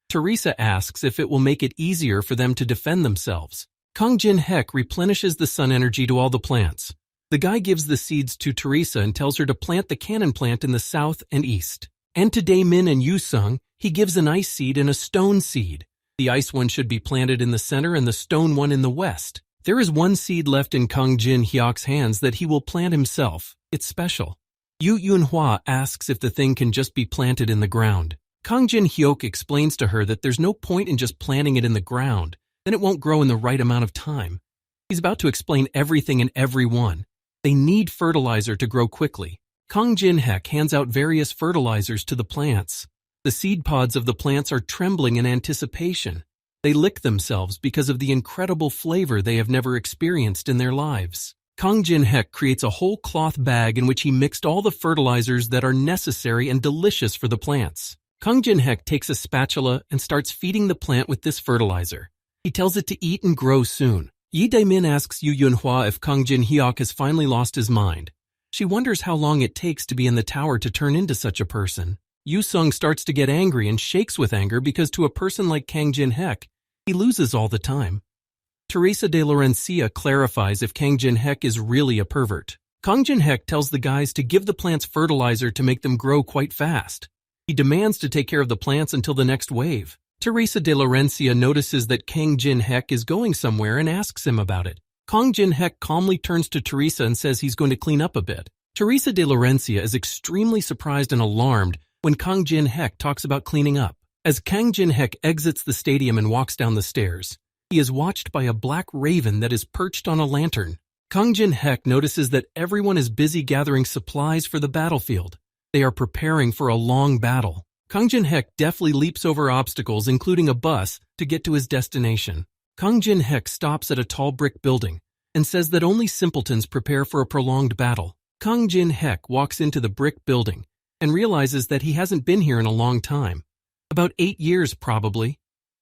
A: Teresa asks if it will make it easier for them to defend themselves. Kang Jin Hek replenishes the sun energy to all the plants. The guy gives the seeds to Teresa and tells her to plant the cannon plant in the south and east. And to Daemin and Yusung, he gives an ice seed and a stone seed. The ice one should be planted in the center and the stone one in the west. There is one seed left in Kang Jin Hyuk's hands that he will plant himself. It's special. Yu Yunhua asks if the thing can just be planted in the ground. Kang Jin Hyuk explains to her that there's no point in just planting it in the ground, then it won't grow in the right amount of time. He's about to explain everything and everyone. They need fertilizer to grow quickly. Kang Jin Hek hands out various fertilizers to the plants. The seed pods of the plants are trembling in anticipation. They lick themselves because of the incredible flavor they have never experienced in their lives. Kang Jin Hek creates a whole cloth bag in which he mixed all the fertilizers that are necessary and delicious for the plants. Kang Jin Hek takes a spatula and starts feeding the plant with this fertilizer. He tells it to eat and grow soon. Yi Daemin asks Yu Yunhua if Kang Jin Hyuk has finally lost his mind. She wonders how long it takes to be in the tower to turn into such a person. Yu Sung starts to get angry and shakes with anger because to a person like Kang Jin Hek, he loses all the time. Teresa de Laurencia clarifies if Kang Jin Hek is really a pervert. Kang Jin Hek tells the guys to give the plants fertilizer to make them grow quite fast. He demands to take care of the plants until the next wave. Teresa de Laurencia notices that Kang Jin Hek is going somewhere and asks him about it. Kang Jin Hek calmly turns to Teresa and says he's going to clean up a bit. Teresa de Laurencia is extremely surprised and alarmed when Kang Jin Hek talks about cleaning up. As Kang Jin Hek exits the stadium and walks down the stairs, he is watched by a black raven that is perched on a lantern. Kang Jin Hek notices that everyone is busy gathering supplies for the battlefield. They are preparing for a long battle. Kang Jin Hek deftly leaps over obstacles, including a bus, to get to his destination. Kang Jin Hek stops at a tall brick building and says that only simpletons prepare for a prolonged battle. Kang Jin-hek walks into the brick building and realizes that he hasn't been here in a long time. About 8 years, probably.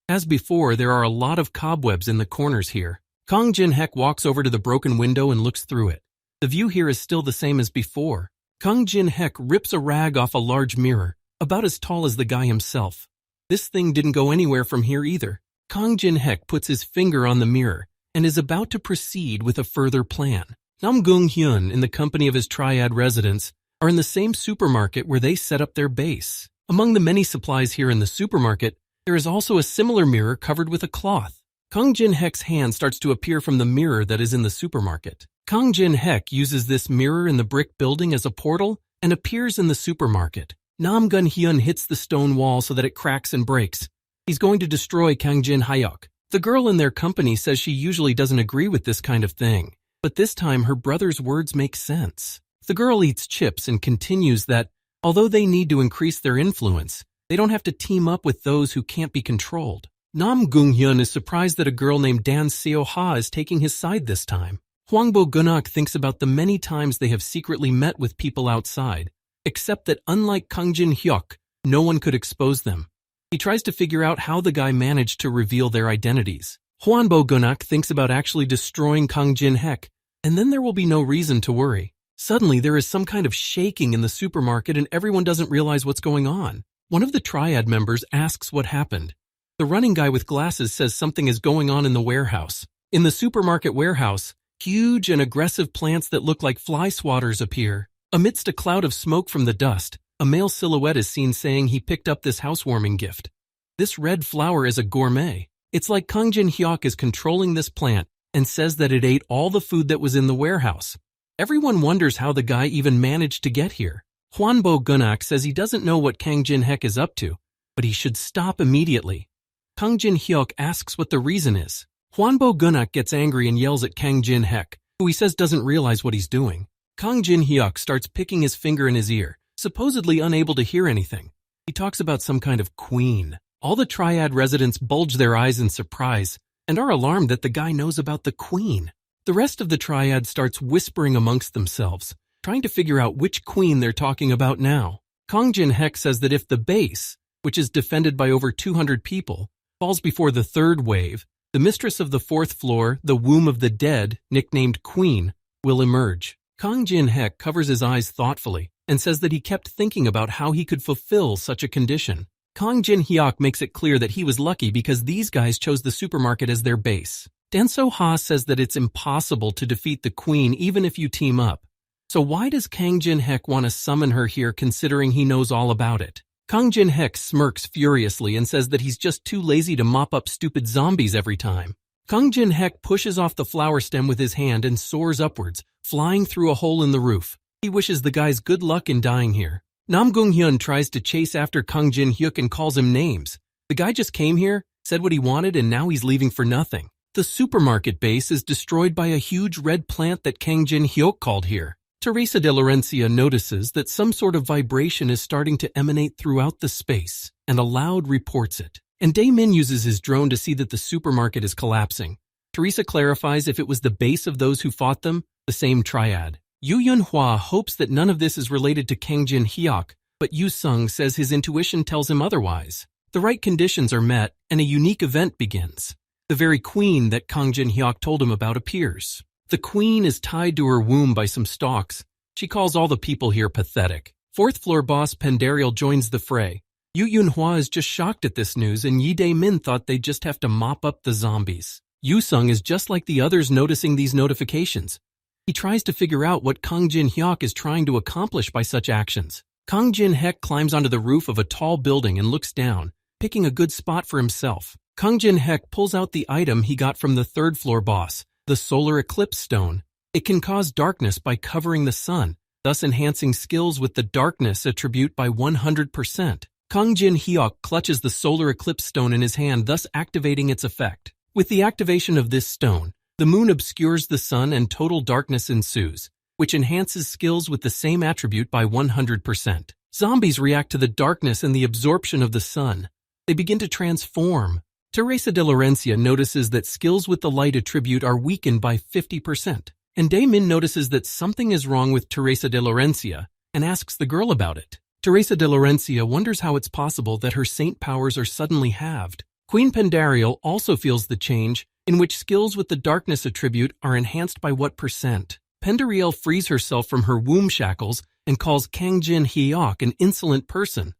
A: As before, there are a lot of cobwebs in the corners here. Kang Jin-hek walks over to the broken window and looks through it. The view here is still the same as before. Kang Jin-hek rips a rag off a large mirror, about as tall as the guy himself. This thing didn't go anywhere from here either. Kang Jin-hek puts his finger on the mirror and is about to proceed with a further plan. Nam Gung-hyun, in the company of his triad residents, are in the same supermarket where they set up their base. Among the many supplies here in the supermarket, there is also a similar mirror covered with a cloth. Kang Jin-hek's hand starts to appear from the mirror that is in the supermarket. Kang Jin-hek uses this mirror in the brick building as a portal and appears in the supermarket. Nam Gun-hyun hits the stone wall so that it cracks and breaks. He's going to destroy Kang Jin-hyuk. The girl in their company says she usually doesn't agree with this kind of thing, but this time her brother's words make sense. The girl eats chips and continues that, although they need to increase their influence, they don't have to team up with those who can't be controlled. Nam Gung-hyun is surprised that a girl named Dan Seo-ha is taking his side this time. Hwangbo Gunak thinks about the many times they have secretly met with people outside, except that unlike Kang Jin-hyuk, no one could expose them. He tries to figure out how the guy managed to reveal their identities. Hwangbo Gunak thinks about actually destroying Kang Jin-hek, and then there will be no reason to worry. Suddenly, there is some kind of shaking in the supermarket and everyone doesn't realize what's going on. One of the triad members asks what happened. The running guy with glasses says something is going on in the warehouse. In the supermarket warehouse, huge and aggressive plants that look like fly swatters appear. Amidst a cloud of smoke from the dust, a male silhouette is seen saying he picked up this housewarming gift. This red flower is a gourmet. It's like Kang Jin-hyuk is controlling this plant and says that it ate all the food that was in the warehouse. Everyone wonders how the guy even managed to get here. Hwangbo Gunak says he doesn't know what Kang Jin-hek is up to, but he should stop immediately. Kang Jin-hyuk asks what the reason is. Hwangbo Gunak gets angry and yells at Kang Jin-hek, who he says doesn't realize what he's doing. Kang Jin-hyuk starts picking his finger in his ear, supposedly unable to hear anything. He talks about some kind of queen. All the triad residents bulge their eyes in surprise and are alarmed that the guy knows about the queen. The rest of the triad starts whispering amongst themselves, trying to figure out which queen they're talking about now. Kang Jin-hek says that if the base, which is defended by over 200 people, falls before the third wave, the mistress of the fourth floor, the womb of the dead, nicknamed Queen, will emerge. Kang Jin-hek covers his eyes thoughtfully and says that he kept thinking about how he could fulfill such a condition. Kang Jin-hyuk makes it clear that he was lucky because these guys chose the supermarket as their base. Dan So-ha says that it's impossible to defeat the queen even if you team up. So why does Kang Jin-hek want to summon her here considering he knows all about it? Kang Jin-hek smirks furiously and says that he's just too lazy to mop up stupid zombies every time. Kang Jin-hek pushes off the flower stem with his hand and soars upwards, flying through a hole in the roof. He wishes the guys good luck in dying here. Nam Gung-hyun tries to chase after Kang Jin-hyuk and calls him names. The guy just came here, said what he wanted, and now he's leaving for nothing. The supermarket base is destroyed by a huge red plant that Kang Jin-hyuk called here. Teresa de Laurencia notices that some sort of vibration is starting to emanate throughout the space, and aloud reports it. And Dae-min uses his drone to see that the supermarket is collapsing. Teresa clarifies if it was the base of those who fought them, the same triad. Yu Yun-hwa hopes that none of this is related to Kang Jin-hyuk, but Yu Sung says his intuition tells him otherwise. The right conditions are met, and a unique event begins. The very queen that Kang Jin-hyuk told him about appears. The queen is tied to her womb by some stalks. She calls all the people here pathetic. Fourth floor boss Pendarial joins the fray. Yu Yun-hwa is just shocked at this news, and Yi Dae-min thought they'd just have to mop up the zombies. Yu Sung is just like the others noticing these notifications. He tries to figure out what Kang Jin-hyuk is trying to accomplish by such actions. Kang Jin-hek climbs onto the roof of a tall building and looks down, picking a good spot for himself. Kang Jin-hek pulls out the item he got from the third floor boss, the solar eclipse stone. It can cause darkness by covering the sun, thus enhancing skills with the darkness attribute by 100%. Kang Jin-hyuk clutches the solar eclipse stone in his hand, thus activating its effect. With the activation of this stone, the moon obscures the sun and total darkness ensues, which enhances skills with the same attribute by 100%. Zombies react to the darkness and the absorption of the sun. They begin to transform. Teresa de Laurencia notices that skills with the light attribute are weakened by 50%, and Daemin notices that something is wrong with Teresa de Laurencia and asks the girl about it. Teresa de Laurencia wonders how it's possible that her saint powers are suddenly halved. Queen Pandariel also feels the change, in which skills with the darkness attribute are enhanced by what percent. Pandariel frees herself from her womb shackles and calls Kang Jin Hyuk an insolent person.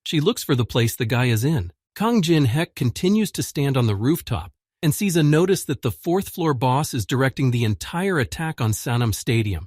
A: She looks for the place the guy is in. Kang Jin Hyuk continues to stand on the rooftop and sees a notice that the fourth-floor boss is directing the entire attack on Sanam Stadium.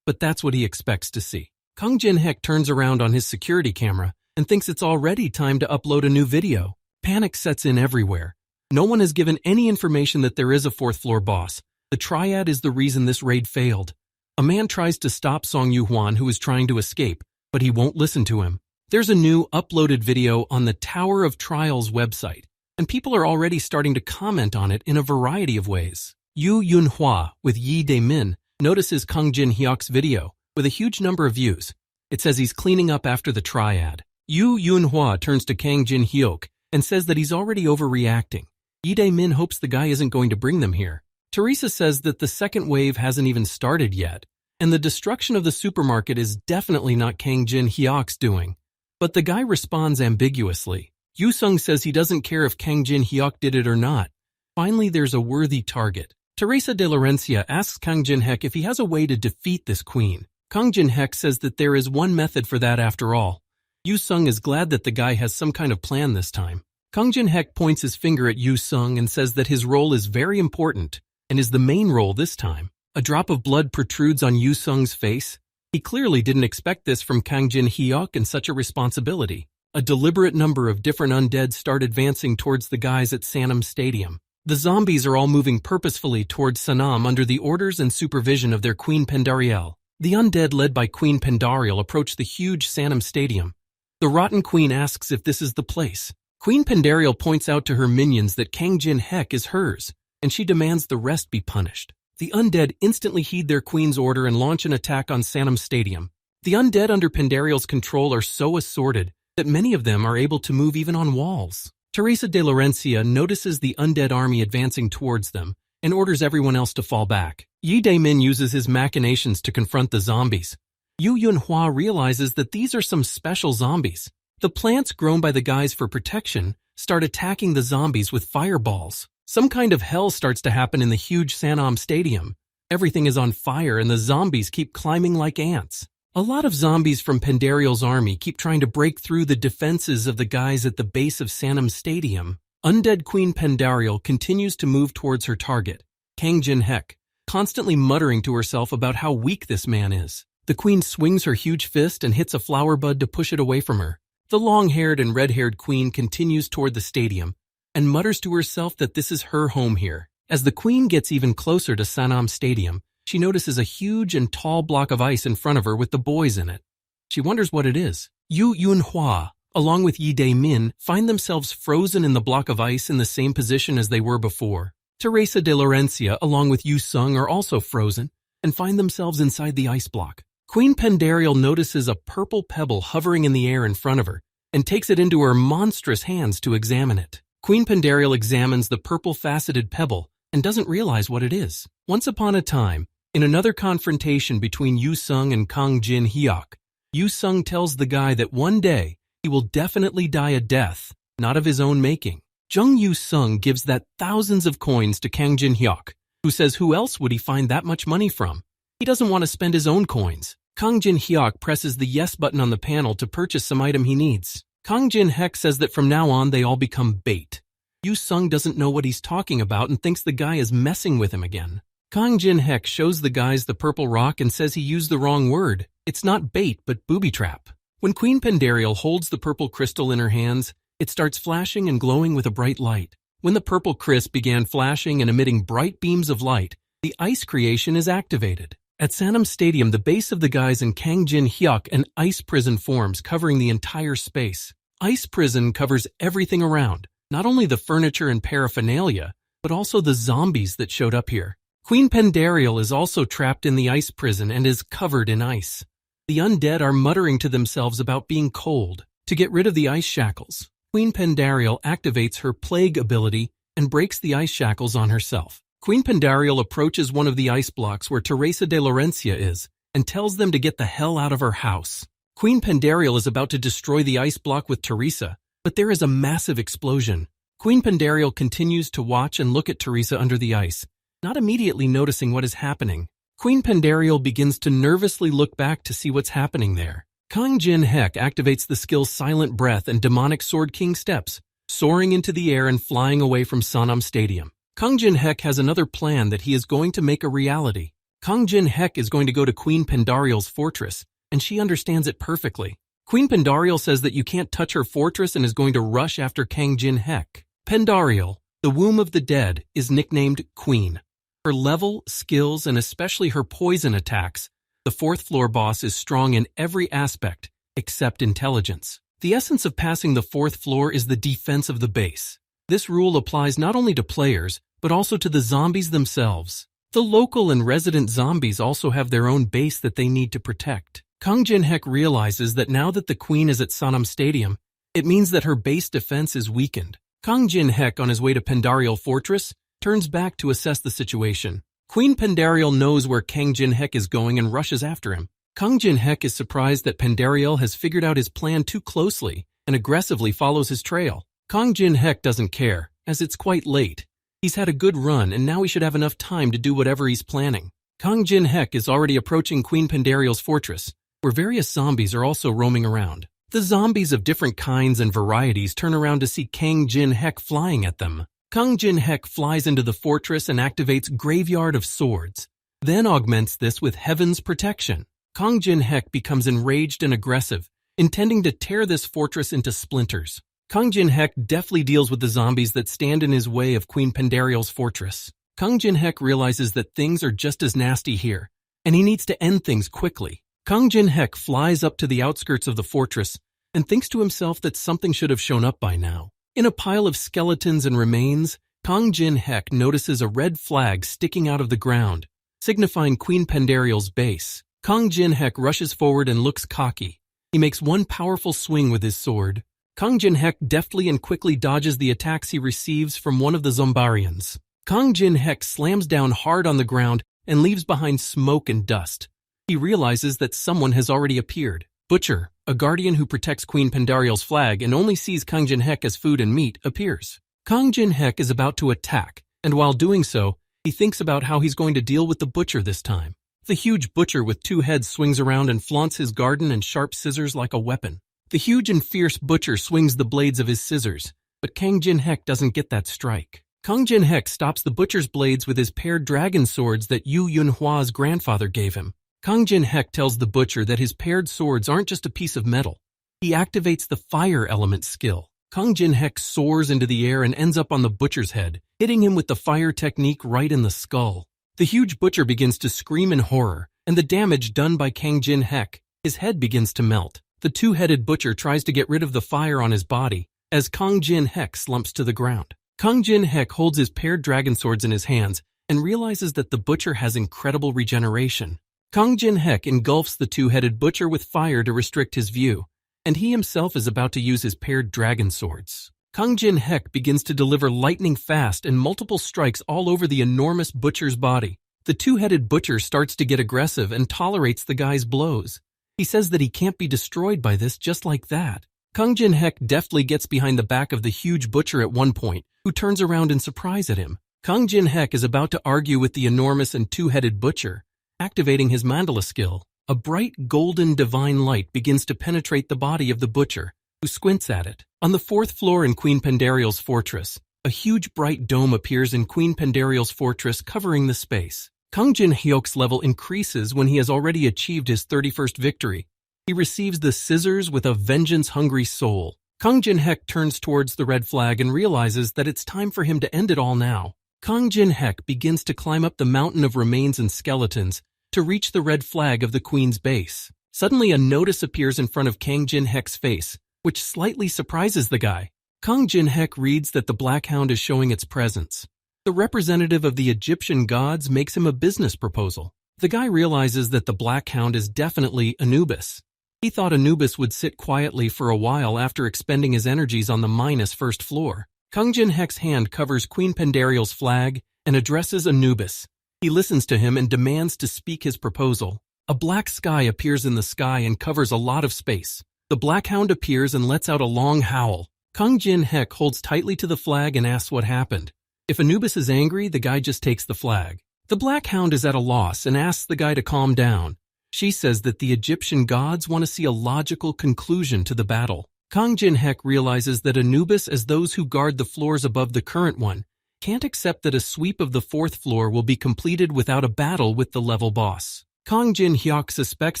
A: But that's what he expects to see. Kang Jin Hyuk turns around on his security camera and thinks it's already time to upload a new video. Panic sets in everywhere. No one has given any information that there is a fourth-floor boss. The triad is the reason this raid failed. A man tries to stop Song Yu-hwan, who is trying to escape, but he won't listen to him. There's a new uploaded video on the Tower of Trials website, and people are already starting to comment on it in a variety of ways. Yu Yunhua with Yi Daemin notices Kang Jin Hyuk's video with a huge number of views. It says he's cleaning up after the triad. Yu Yunhua turns to Kang Jin Hyuk and says that he's already overreacting. Yi Daemin hopes the guy isn't going to bring them here. Teresa says that the second wave hasn't even started yet, and the destruction of the supermarket is definitely not Kang Jin Hyuk's doing. But the guy responds ambiguously. Yu Sung says he doesn't care if Kang Jin Hyuk did it or not. Finally, there's a worthy target. Teresa de Laurencia asks Kang Jin Hyuk if he has a way to defeat this queen. Kang Jin Hyuk says that there is one method for that after all. Yu Sung is glad that the guy has some kind of plan this time. Kang Jin Hyuk points his finger at Yu Sung and says that his role is very important and is the main role this time. A drop of blood protrudes on Yu Sung's face. He clearly didn't expect this from Kang Jin Hyuk and such a responsibility. A deliberate number of different undead start advancing towards the guys at Sanam Stadium. The zombies are all moving purposefully towards Sanam under the orders and supervision of their Queen Pandariel. The undead led by Queen Pandariel approach the huge Sanam Stadium. The Rotten Queen asks if this is the place. Queen Pandariel points out to her minions that Kang Jin Hyuk is hers, and she demands the rest be punished. The undead instantly heed their queen's order and launch an attack on Sanam Stadium. The undead under Pandariel's control are so assorted that many of them are able to move even on walls. Teresa de Laurencia notices the undead army advancing towards them and orders everyone else to fall back. Yi Daemin uses his machinations to confront the zombies. Yu Yunhua realizes that these are some special zombies. The plants grown by the guys for protection start attacking the zombies with fireballs. Some kind of hell starts to happen in the huge Sanam Stadium. Everything is on fire and the zombies keep climbing like ants. A lot of zombies from Pandariel's army keep trying to break through the defenses of the guys at the base of Sanam Stadium. Undead Queen Pandariel continues to move towards her target, Kang Jin Hyuk, constantly muttering to herself about how weak this man is. The queen swings her huge fist and hits a flower bud to push it away from her. The long-haired and red-haired queen continues toward the stadium and mutters to herself that this is her home here. As the queen gets even closer to Sanam Stadium, she notices a huge and tall block of ice in front of her with the boys in it. She wonders what it is. Yu Yunhua, along with Yi Daemin, find themselves frozen in the block of ice in the same position as they were before. Teresa de Laurencia, along with Yu Sung, are also frozen and find themselves inside the ice block. Queen Pandariel notices a purple pebble hovering in the air in front of her and takes it into her monstrous hands to examine it. Queen Pandariel examines the purple-faceted pebble and doesn't realize what it is. Once upon a time, in another confrontation between Yu Sung and Kang Jin Hyuk, Yu Sung tells the guy that one day he will definitely die a death, not of his own making. Jung Yu Sung gives that thousands of coins to Kang Jin Hyuk, who says who else would he find that much money from? He doesn't want to spend his own coins. Kang Jin Hyuk presses the yes button on the panel to purchase some item he needs. Kang Jin Hyuk says that from now on they all become bait. Yu Sung doesn't know what he's talking about and thinks the guy is messing with him again. Kang Jin Hyuk shows the guys the purple rock and says he used the wrong word. It's not bait, but booby trap. When Queen Pandariel holds the purple crystal in her hands, it starts flashing and glowing with a bright light. When the purple crystal began flashing and emitting bright beams of light, the ice creation is activated. At Sanam Stadium, the base of the guys in Kang Jin Hyuk, an ice prison forms covering the entire space. Ice prison covers everything around, not only the furniture and paraphernalia, but also the zombies that showed up here. Queen Pandariel is also trapped in the ice prison and is covered in ice. The undead are muttering to themselves about being cold. To get rid of the ice shackles, Queen Pandarial activates her plague ability and breaks the ice shackles on herself. Queen Pandarial approaches one of the ice blocks where Teresa de Laurencia is and tells them to get the hell out of her house. Queen Pandarial is about to destroy the ice block with Teresa, but there is a massive explosion. Queen Pandarial continues to watch and look at Teresa under the ice, not immediately noticing what is happening. Queen Pandarial begins to nervously look back to see what's happening there. Kang Jin Hek activates the skills Silent Breath and Demonic Sword King Steps, soaring into the air and flying away from Sonam Stadium. Kang Jin Hek has another plan that he is going to make a reality. Kang Jin Hek is going to go to Queen Pandarial's fortress, and she understands it perfectly. Queen Pandarial says that you can't touch her fortress and is going to rush after Kang Jin Hek. Pandarial, the womb of the dead, is nicknamed Queen. Her level, skills, and especially her poison attacks, the fourth floor boss is strong in every aspect except intelligence. The essence of passing the fourth floor is the defense of the base. This rule applies not only to players, but also to the zombies themselves. The local and resident zombies also have their own base that they need to protect. Kang Jin Hek realizes that now that the queen is at Sonam Stadium, it means that her base defense is weakened. Kang Jin Hek, on his way to Pandarial Fortress, turns back to assess the situation. Queen Pandarial knows where Kang Jin Hek is going and rushes after him. Kang Jin Hek is surprised that Pandarial has figured out his plan too closely and aggressively follows his trail. Kang Jin Hek doesn't care, as it's quite late. He's had a good run and now he should have enough time to do whatever he's planning. Kang Jin Hek is already approaching Queen Pandarial's fortress, where various zombies are also roaming around. The zombies of different kinds and varieties turn around to see Kang Jin Hek flying at them. Kang Jin Hek flies into the fortress and activates Graveyard of Swords, then augments this with Heaven's Protection. Kang Jin Hek becomes enraged and aggressive, intending to tear this fortress into splinters. Kang Jin Hek deftly deals with the zombies that stand in his way of Queen Pandarial's fortress. Kang Jin Hek realizes that things are just as nasty here, and he needs to end things quickly. Kang Jin Hek flies up to the outskirts of the fortress and thinks to himself that something should have shown up by now. In a pile of skeletons and remains, Kang Jin Hek notices a red flag sticking out of the ground, signifying Queen Pandarial's base. Kang Jin Hek rushes forward and looks cocky. He makes one powerful swing with his sword. Kang Jin Hek deftly and quickly dodges the attacks he receives from one of the Zombarians. Kang Jin Hek slams down hard on the ground and leaves behind smoke and dust. He realizes that someone has already appeared. Butcher, a guardian who protects Queen Pandarial's flag and only sees Kang Jin Hek as food and meat, appears. Kang Jin Hek is about to attack, and while doing so, he thinks about how he's going to deal with the butcher this time. The huge butcher with two heads swings around and flaunts his garden and sharp scissors like a weapon. The huge and fierce butcher swings the blades of his scissors, but Kang Jin Hek doesn't get that strike. Kang Jin Hek stops the butcher's blades with his paired dragon swords that Yu Yunhua's grandfather gave him. Kang Jin Hek tells the butcher that his paired swords aren't just a piece of metal. He activates the fire element skill. Kang Jin Hek soars into the air and ends up on the butcher's head, hitting him with the fire technique right in the skull. The huge butcher begins to scream in horror, and the damage done by Kang Jin Hek, his head begins to melt. The two-headed butcher tries to get rid of the fire on his body, as Kang Jin Hek slumps to the ground. Kang Jin Hek holds his paired dragon swords in his hands and realizes that the butcher has incredible regeneration. Kang Jin Hek engulfs the two-headed butcher with fire to restrict his view, and he himself is about to use his paired dragon swords. Kang Jin Hek begins to deliver lightning fast and multiple strikes all over the enormous butcher's body. The two-headed butcher starts to get aggressive and tolerates the guy's blows. He says that he can't be destroyed by this just like that. Kang Jin Hek deftly gets behind the back of the huge butcher at one point, who turns around in surprise at him. Kang Jin Hek is about to argue with the enormous and two-headed butcher, activating his mandala skill. A bright golden divine light begins to penetrate the body of the butcher, who squints at it. On the fourth floor in Queen Pandarial's fortress, a huge bright dome appears in Queen Pandarial's fortress, covering the space. Kang Jin Hyok's level increases when he has already achieved his 31st victory. He receives the scissors with a vengeance-hungry soul. Kang Jin Hek turns towards the red flag and realizes that it's time for him to end it all now. Kang Jin Hek begins to climb up the mountain of remains and skeletons to reach the red flag of the queen's base. Suddenly a notice appears in front of Kang Jin Hek's face, which slightly surprises the guy. Kang Jin Hek reads that the Black Hound is showing its presence. The representative of the Egyptian gods makes him a business proposal. The guy realizes that the Black Hound is definitely Anubis. He thought Anubis would sit quietly for a while after expending his energies on the -1st floor. Kang Jin-hek's hand covers Queen Pandariel's flag and addresses Anubis. He listens to him and demands to speak his proposal. A black sky appears in the sky and covers a lot of space. The black hound appears and lets out a long howl. Kang Jin-hek holds tightly to the flag and asks what happened. If Anubis is angry, the guy just takes the flag. The black hound is at a loss and asks the guy to calm down. She says that the Egyptian gods want to see a logical conclusion to the battle. Kang Jin-hek realizes that Anubis, as those who guard the floors above the current one, can't accept that a sweep of the 4th floor will be completed without a battle with the level boss. Kang Jin-hyuk suspects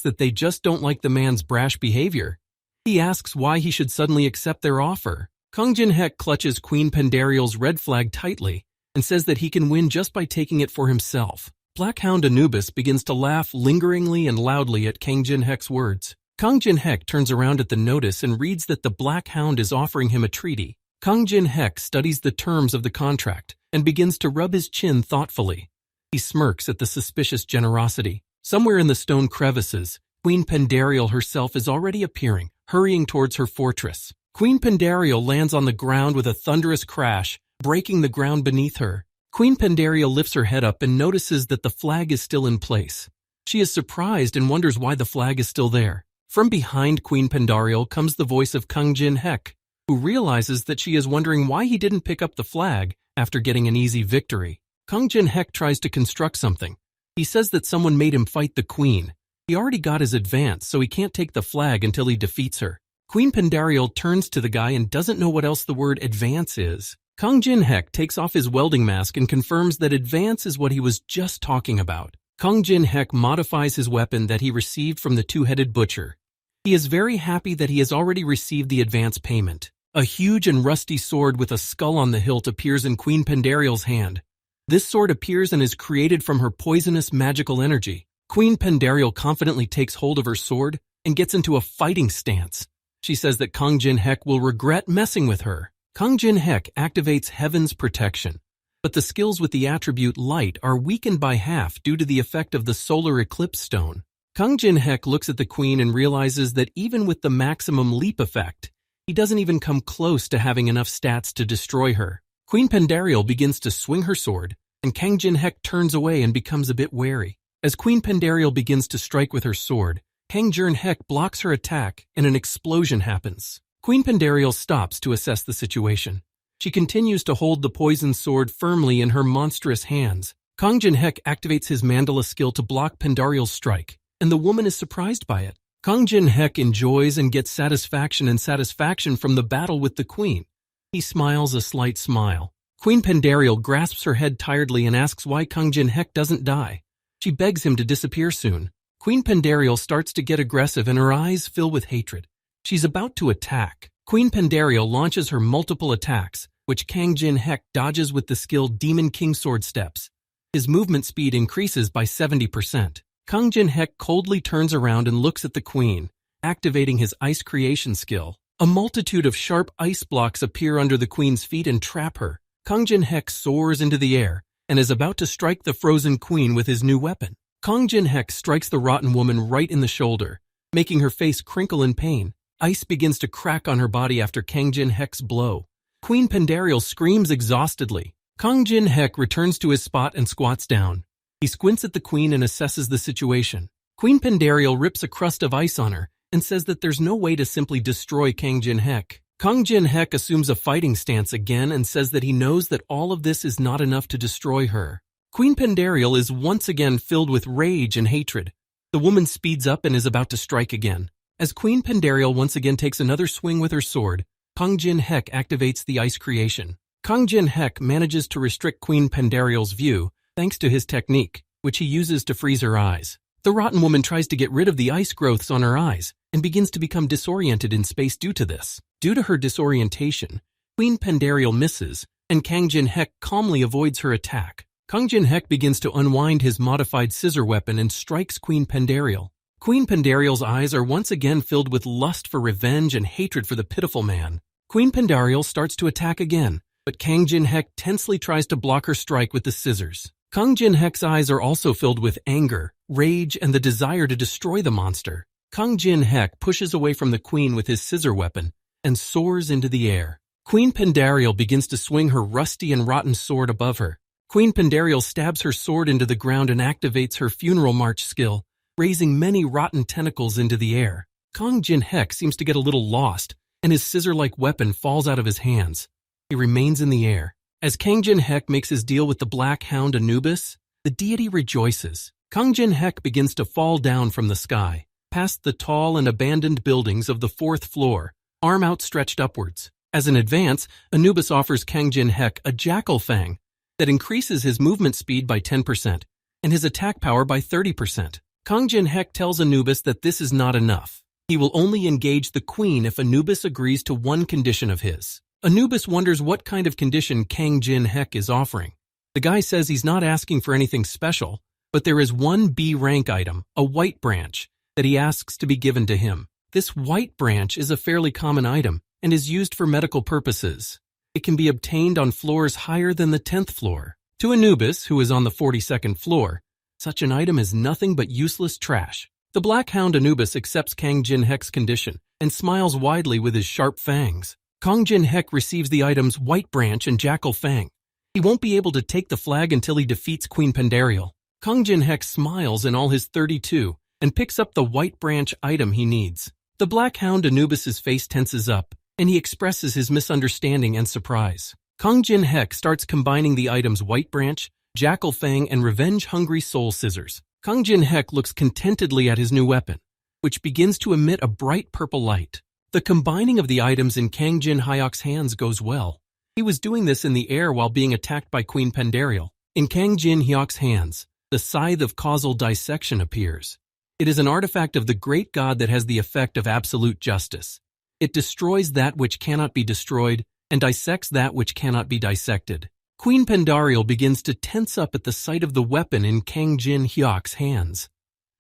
A: that they just don't like the man's brash behavior. He asks why he should suddenly accept their offer. Kang Jin-hek clutches Queen Pandariel's red flag tightly and says that he can win just by taking it for himself. Black Hound Anubis begins to laugh lingeringly and loudly at Kang Jin-hek's words. Kang Jin-hek turns around at the notice and reads that the Black Hound is offering him a treaty. Kang Jin-hek studies the terms of the contract and begins to rub his chin thoughtfully. He smirks at the suspicious generosity. Somewhere in the stone crevices, Queen Pandariel herself is already appearing, hurrying towards her fortress. Queen Pandariel lands on the ground with a thunderous crash, breaking the ground beneath her. Queen Pandariel lifts her head up and notices that the flag is still in place. She is surprised and wonders why the flag is still there. From behind Queen Pandariel comes the voice of Kang Jin-hek, who realizes that she is wondering why he didn't pick up the flag after getting an easy victory. Kang Jin-hek tries to construct something. He says that someone made him fight the queen. He already got his advance, so he can't take the flag until he defeats her. Queen Pandariel turns to the guy and doesn't know what else the word advance is. Kang Jin-hek takes off his welding mask and confirms that advance is what he was just talking about. Kang Jin-hek modifies his weapon that he received from the two-headed butcher. He is very happy that he has already received the advance payment. A huge and rusty sword with a skull on the hilt appears in Queen Pandariel's hand. This sword appears and is created from her poisonous magical energy. Queen Pandariel confidently takes hold of her sword and gets into a fighting stance. She says that Kang Jin-hek will regret messing with her. Kang Jin-hek activates Heaven's Protection, but the skills with the attribute Light are weakened by half due to the effect of the Solar Eclipse Stone. Kang Jin-hek looks at the queen and realizes that even with the maximum leap effect, he doesn't even come close to having enough stats to destroy her. Queen Pandariel begins to swing her sword, and Kang Jin-hek turns away and becomes a bit wary. As Queen Pandariel begins to strike with her sword, Kang Jin-hek blocks her attack and an explosion happens. Queen Pandariel stops to assess the situation. She continues to hold the poisoned sword firmly in her monstrous hands. Kang Jin-hek activates his mandala skill to block Pandariel's strike, and the woman is surprised by it. Kang Jin-hek enjoys and gets satisfaction from the battle with the queen. He smiles a slight smile. Queen Pandariel grasps her head tiredly and asks why Kang Jin-hek doesn't die. She begs him to disappear soon. Queen Pandariel starts to get aggressive and her eyes fill with hatred. She's about to attack. Queen Pandariel launches her multiple attacks, which Kang Jin-hek dodges with the skill Demon King Sword Steps. His movement speed increases by 70%. Kang Jin-hek coldly turns around and looks at the queen, activating his ice creation skill. A multitude of sharp ice blocks appear under the queen's feet and trap her. Kang Jin-hek soars into the air and is about to strike the frozen queen with his new weapon. Kang Jin-hek strikes the rotten woman right in the shoulder, making her face crinkle in pain. Ice begins to crack on her body after Kang Jin-hek's blow. Queen Pandariel screams exhaustedly. Kang Jin-hek returns to his spot and squats down. He squints at the queen and assesses the situation. Queen Pandariel rips a crust of ice on her and says that there's no way to simply destroy Kang Jin-hek. Kang Jin-hek assumes a fighting stance again and says that he knows that all of this is not enough to destroy her. Queen Pandariel is once again filled with rage and hatred. The woman speeds up and is about to strike again. As Queen Pandariel once again takes another swing with her sword, Kang Jin-hek activates the ice creation. Kang Jin-hek manages to restrict Queen Pandariel's view thanks to his technique, which he uses to freeze her eyes. The rotten woman tries to get rid of the ice growths on her eyes and begins to become disoriented in space due to this. Due to her disorientation, Queen Pandariel misses, and Kang Jin-hek calmly avoids her attack. Kang Jin-hek begins to unwind his modified scissor weapon and strikes Queen Pandariel. Queen Pandariel's eyes are once again filled with lust for revenge and hatred for the pitiful man. Queen Pandariel starts to attack again, but Kang Jin-hek tensely tries to block her strike with the scissors. Kang Jin-hek's eyes are also filled with anger, rage, and the desire to destroy the monster. Kang Jin-hek pushes away from the queen with his scissor weapon and soars into the air. Queen Pandariel begins to swing her rusty and rotten sword above her. Queen Pandariel stabs her sword into the ground and activates her funeral march skill, raising many rotten tentacles into the air. Kang Jin-hek seems to get a little lost, and his scissor-like weapon falls out of his hands. He remains in the air. As Kang Jin-hek makes his deal with the Black Hound Anubis, the deity rejoices. Kang Jin-hek begins to fall down from the sky, past the tall and abandoned buildings of the 4th floor, arm outstretched upwards. As an advance, Anubis offers Kang Jin-hek a jackal fang that increases his movement speed by 10% and his attack power by 30%. Kang Jin-hek tells Anubis that this is not enough. He will only engage the queen if Anubis agrees to one condition of his. Anubis wonders what kind of condition Kang Jin-hek is offering. The guy says he's not asking for anything special, but there is one B rank item, a white branch, that he asks to be given to him. This white branch is a fairly common item and is used for medical purposes. It can be obtained on floors higher than the 10th floor. To Anubis, who is on the 42nd floor, such an item is nothing but useless trash. The Black Hound Anubis accepts Kang Jin-hek's condition and smiles widely with his sharp fangs. Kang Jin-hek receives the items White Branch and Jackal Fang. He won't be able to take the flag until he defeats Queen Pandariel. Kang Jin-hek smiles in all his 32 and picks up the White Branch item he needs. The Black Hound Anubis's face tenses up, and he expresses his misunderstanding and surprise. Kang Jin-hek starts combining the items White Branch, Jackal Fang, and Revenge-Hungry Soul Scissors. Kang Jin-hek looks contentedly at his new weapon, which begins to emit a bright purple light. The combining of the items in Kang Jin-hyuk's hands goes well. He was doing this in the air while being attacked by Queen Pandariel. In Kang Jin-hyuk's hands, the Scythe of Causal Dissection appears. It is an artifact of the great god that has the effect of absolute justice. It destroys that which cannot be destroyed and dissects that which cannot be dissected. Queen Pandariel begins to tense up at the sight of the weapon in Kang Jin-hyuk's hands.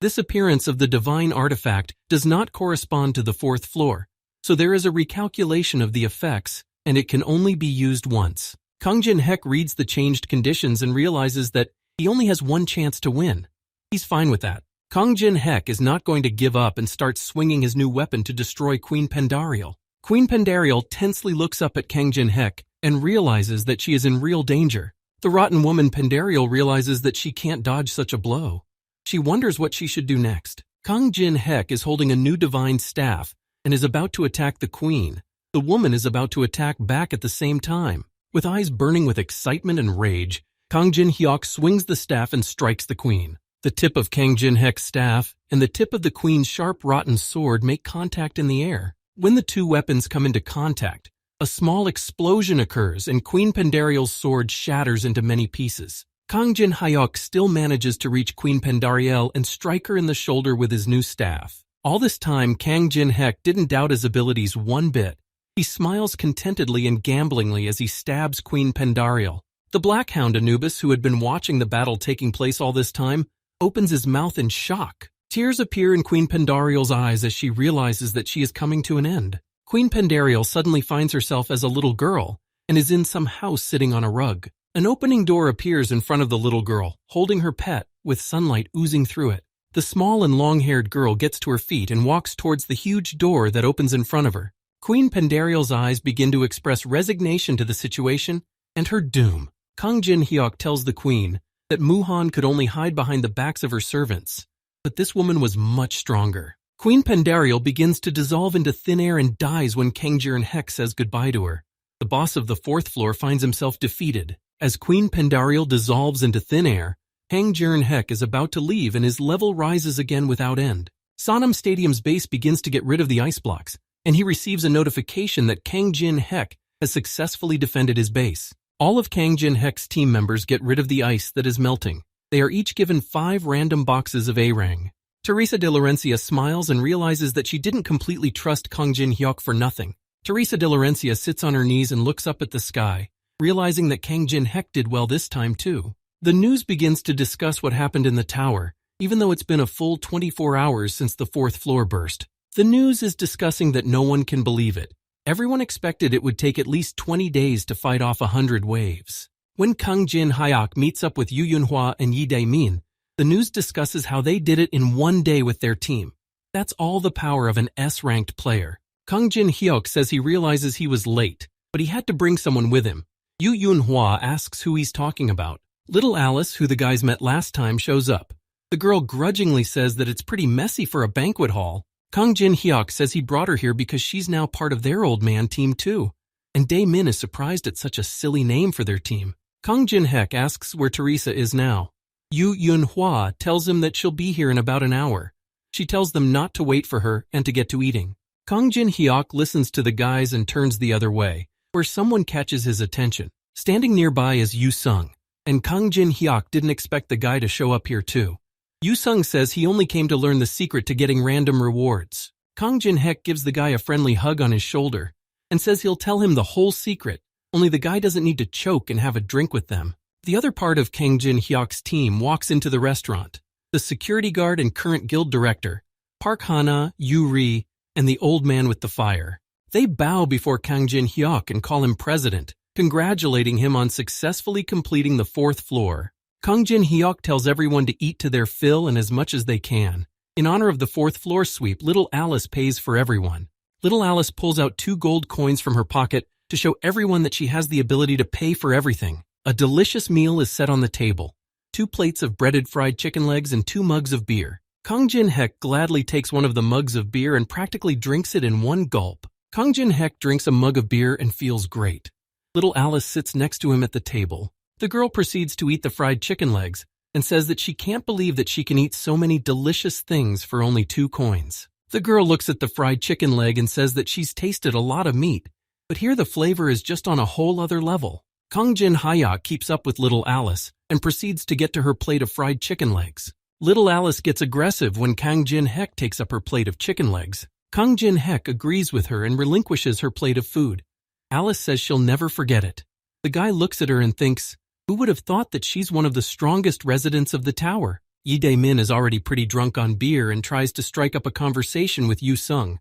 A: This appearance of the divine artifact does not correspond to the 4th floor, so there is a recalculation of the effects, and it can only be used once. Kang Jin-hek reads the changed conditions and realizes that he only has one chance to win. He's fine with that. Kang Jin-hek is not going to give up and starts swinging his new weapon to destroy Queen Pandariel. Queen Pandariel tensely looks up at Kang Jin-hek and realizes that she is in real danger. The rotten woman Pandariel realizes that she can't dodge such a blow. She wonders what she should do next. Kang Jin-hek is holding a new divine staff and is about to attack the queen. The woman is about to attack back at the same time. With eyes burning with excitement and rage, Kang Jin-hyuk swings the staff and strikes the queen. The tip of Kang Jin-hek's staff and the tip of the queen's sharp rotten sword make contact in the air. When the two weapons come into contact, a small explosion occurs and Queen Pandariel's sword shatters into many pieces. Kang Jin-hyuk still manages to reach Queen Pandariel and strike her in the shoulder with his new staff. All this time, Kang Jin-hek didn't doubt his abilities one bit. He smiles contentedly and gamblingly as he stabs Queen Pandariel. The Black Hound Anubis, who had been watching the battle taking place all this time, opens his mouth in shock. Tears appear in Queen Pandariel's eyes as she realizes that she is coming to an end. Queen Pandariel suddenly finds herself as a little girl and is in some house sitting on a rug. An opening door appears in front of the little girl, holding her pet, with sunlight oozing through it. The small and long-haired girl gets to her feet and walks towards the huge door that opens in front of her. Queen Pandariel's eyes begin to express resignation to the situation and her doom. Kang Jin-hyuk tells the queen that Muhan could only hide behind the backs of her servants, but this woman was much stronger. Queen Pandariel begins to dissolve into thin air and dies when Kang Jin-hek says goodbye to her. The boss of the 4th floor finds himself defeated. As Queen Pandariel dissolves into thin air, Kang Jin-hek is about to leave and his level rises again without end. Sonam Stadium's base begins to get rid of the ice blocks, and he receives a notification that Kang Jin-hek has successfully defended his base. All of Kang Jin-hek's team members get rid of the ice that is melting. They are each given 5 random boxes of A-rang. Teresa de Laurencia smiles and realizes that she didn't completely trust Kang Jin-hyuk for nothing. Teresa de Laurencia sits on her knees and looks up at the sky, realizing that Kang Jin-hek did well this time too. The news begins to discuss what happened in the tower, even though it's been a full 24 hours since the 4th floor burst. The news is discussing that no one can believe it. Everyone expected it would take at least 20 days to fight off 100 waves. When Kang Jin-hyuk meets up with Yu Yunhua and Yi Dae-min, the news discusses how they did it in one day with their team. That's all the power of an S-ranked player. Kang Jin-hyuk says he realizes he was late, but he had to bring someone with him. Yu Yun-hwa asks who he's talking about. Little Alice, who the guys met last time, shows up. The girl grudgingly says that it's pretty messy for a banquet hall. Kang Jin-hyuk says he brought her here because she's now part of their old man team too. And Dae-min is surprised at such a silly name for their team. Kang Jin-hyuk asks where Teresa is now. Yu Yun-hwa tells him that she'll be here in about an hour. She tells them not to wait for her and to get to eating. Kang Jin-hyuk listens to the guys and turns the other way, where someone catches his attention. Standing nearby is Yu-sung, and Kang Jin-hyuk didn't expect the guy to show up here too. Yu-sung says he only came to learn the secret to getting random rewards. Kang Jin-hyuk gives the guy a friendly hug on his shoulder and says he'll tell him the whole secret, only the guy doesn't need to choke and have a drink with them. The other part of Kang Jin-hyuk's team walks into the restaurant. The security guard and current guild director, Park Hana, Yu-ri, and the old man with the fire. They bow before Kang Jin-hyuk and call him president, congratulating him on successfully completing the 4th floor. Kang Jin-hyuk tells everyone to eat to their fill and as much as they can. In honor of the 4th floor sweep, Little Alice pays for everyone. Little Alice pulls out 2 gold coins from her pocket to show everyone that she has the ability to pay for everything. A delicious meal is set on the table. 2 plates of breaded fried chicken legs and 2 mugs of beer. Kang Jin-hyuk gladly takes one of the mugs of beer and practically drinks it in one gulp. Kang Jin-hyuk drinks a mug of beer and feels great. Little Alice sits next to him at the table. The girl proceeds to eat the fried chicken legs and says that she can't believe that she can eat so many delicious things for only 2 coins. The girl looks at the fried chicken leg and says that she's tasted a lot of meat, but here the flavor is just on a whole other level. Kang Jin-hyuk keeps up with Little Alice and proceeds to get to her plate of fried chicken legs. Little Alice gets aggressive when Kang Jin-hyuk takes up her plate of chicken legs. Kang Jin-hyuk agrees with her and relinquishes her plate of food. Alice says she'll never forget it. The guy looks at her and thinks, who would have thought that she's one of the strongest residents of the tower? Yi Dae-min is already pretty drunk on beer and tries to strike up a conversation with Yu-sung.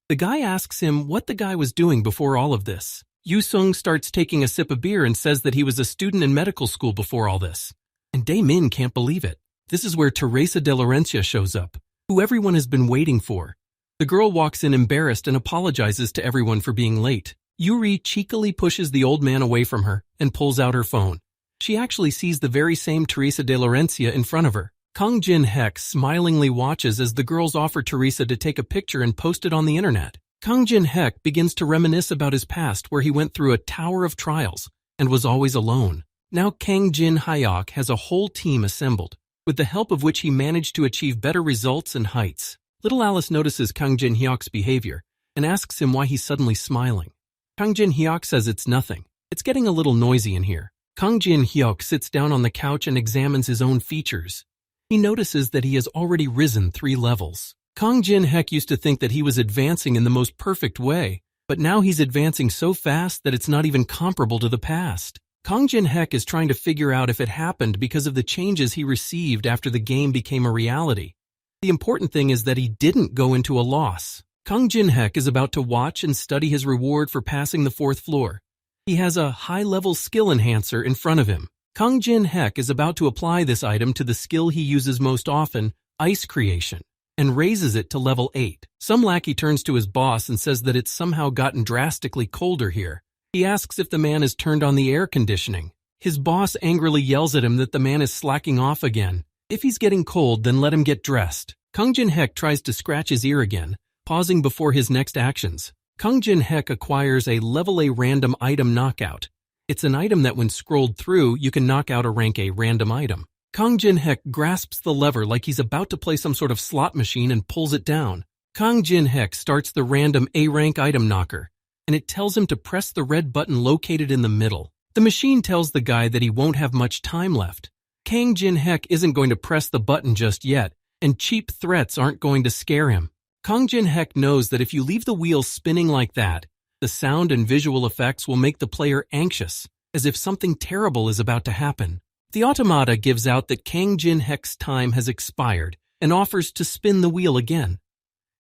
A: The guy asks him what the guy was doing before all of this. Yu-sung starts taking a sip of beer and says that he was a student in medical school before all this. And Dae-min can't believe it. This is where Teresa de Laurencia shows up, who everyone has been waiting for. The girl walks in embarrassed and apologizes to everyone for being late. Yuri cheekily pushes the old man away from her and pulls out her phone. She actually sees the very same Teresa de Laurencia in front of her. Kang Jin-hyuk smilingly watches as the girls offer Teresa to take a picture and post it on the internet. Kang Jin-hyuk begins to reminisce about his past where he went through a tower of trials and was always alone. Now Kang Jin-hyuk has a whole team assembled, with the help of which he managed to achieve better results and heights. Little Alice notices Kang Jin-hyuk's behavior and asks him why he's suddenly smiling. Kang Jin-hyuk says it's nothing. It's getting a little noisy in here. Kang Jin-hyuk sits down on the couch and examines his own features. He notices that he has already risen 3 levels. Kang Jin-hyuk used to think that he was advancing in the most perfect way, but now he's advancing so fast that it's not even comparable to the past. Kang Jin-hyuk is trying to figure out if it happened because of the changes he received after the game became a reality. The important thing is that he didn't go into a loss. Kang Jin-hyuk is about to watch and study his reward for passing the 4th floor. He has a high-level skill enhancer in front of him. Kang Jin-hyuk is about to apply this item to the skill he uses most often, ice creation, and raises it to level 8. Some lackey turns to his boss and says that it's somehow gotten drastically colder here. He asks if the man has turned on the air conditioning. His boss angrily yells at him that the man is slacking off again. If he's getting cold, then let him get dressed. Kang Jin-hyuk tries to scratch his ear again, pausing before his next actions. Kang Jin-hyuk acquires a level A random item knockout. It's an item that when scrolled through, you can knock out a rank A random item. Kang Jin-hyuk grasps the lever like he's about to play some sort of slot machine and pulls it down. Kang Jin-hyuk starts the random A rank item knocker, and it tells him to press the red button located in the middle. The machine tells the guy that he won't have much time left. Kang Jin-hyuk isn't going to press the button just yet, and cheap threats aren't going to scare him. Kang Jin-hyuk knows that if you leave the wheel spinning like that, the sound and visual effects will make the player anxious, as if something terrible is about to happen. The automata gives out that Kang Jin-hyuk's time has expired and offers to spin the wheel again.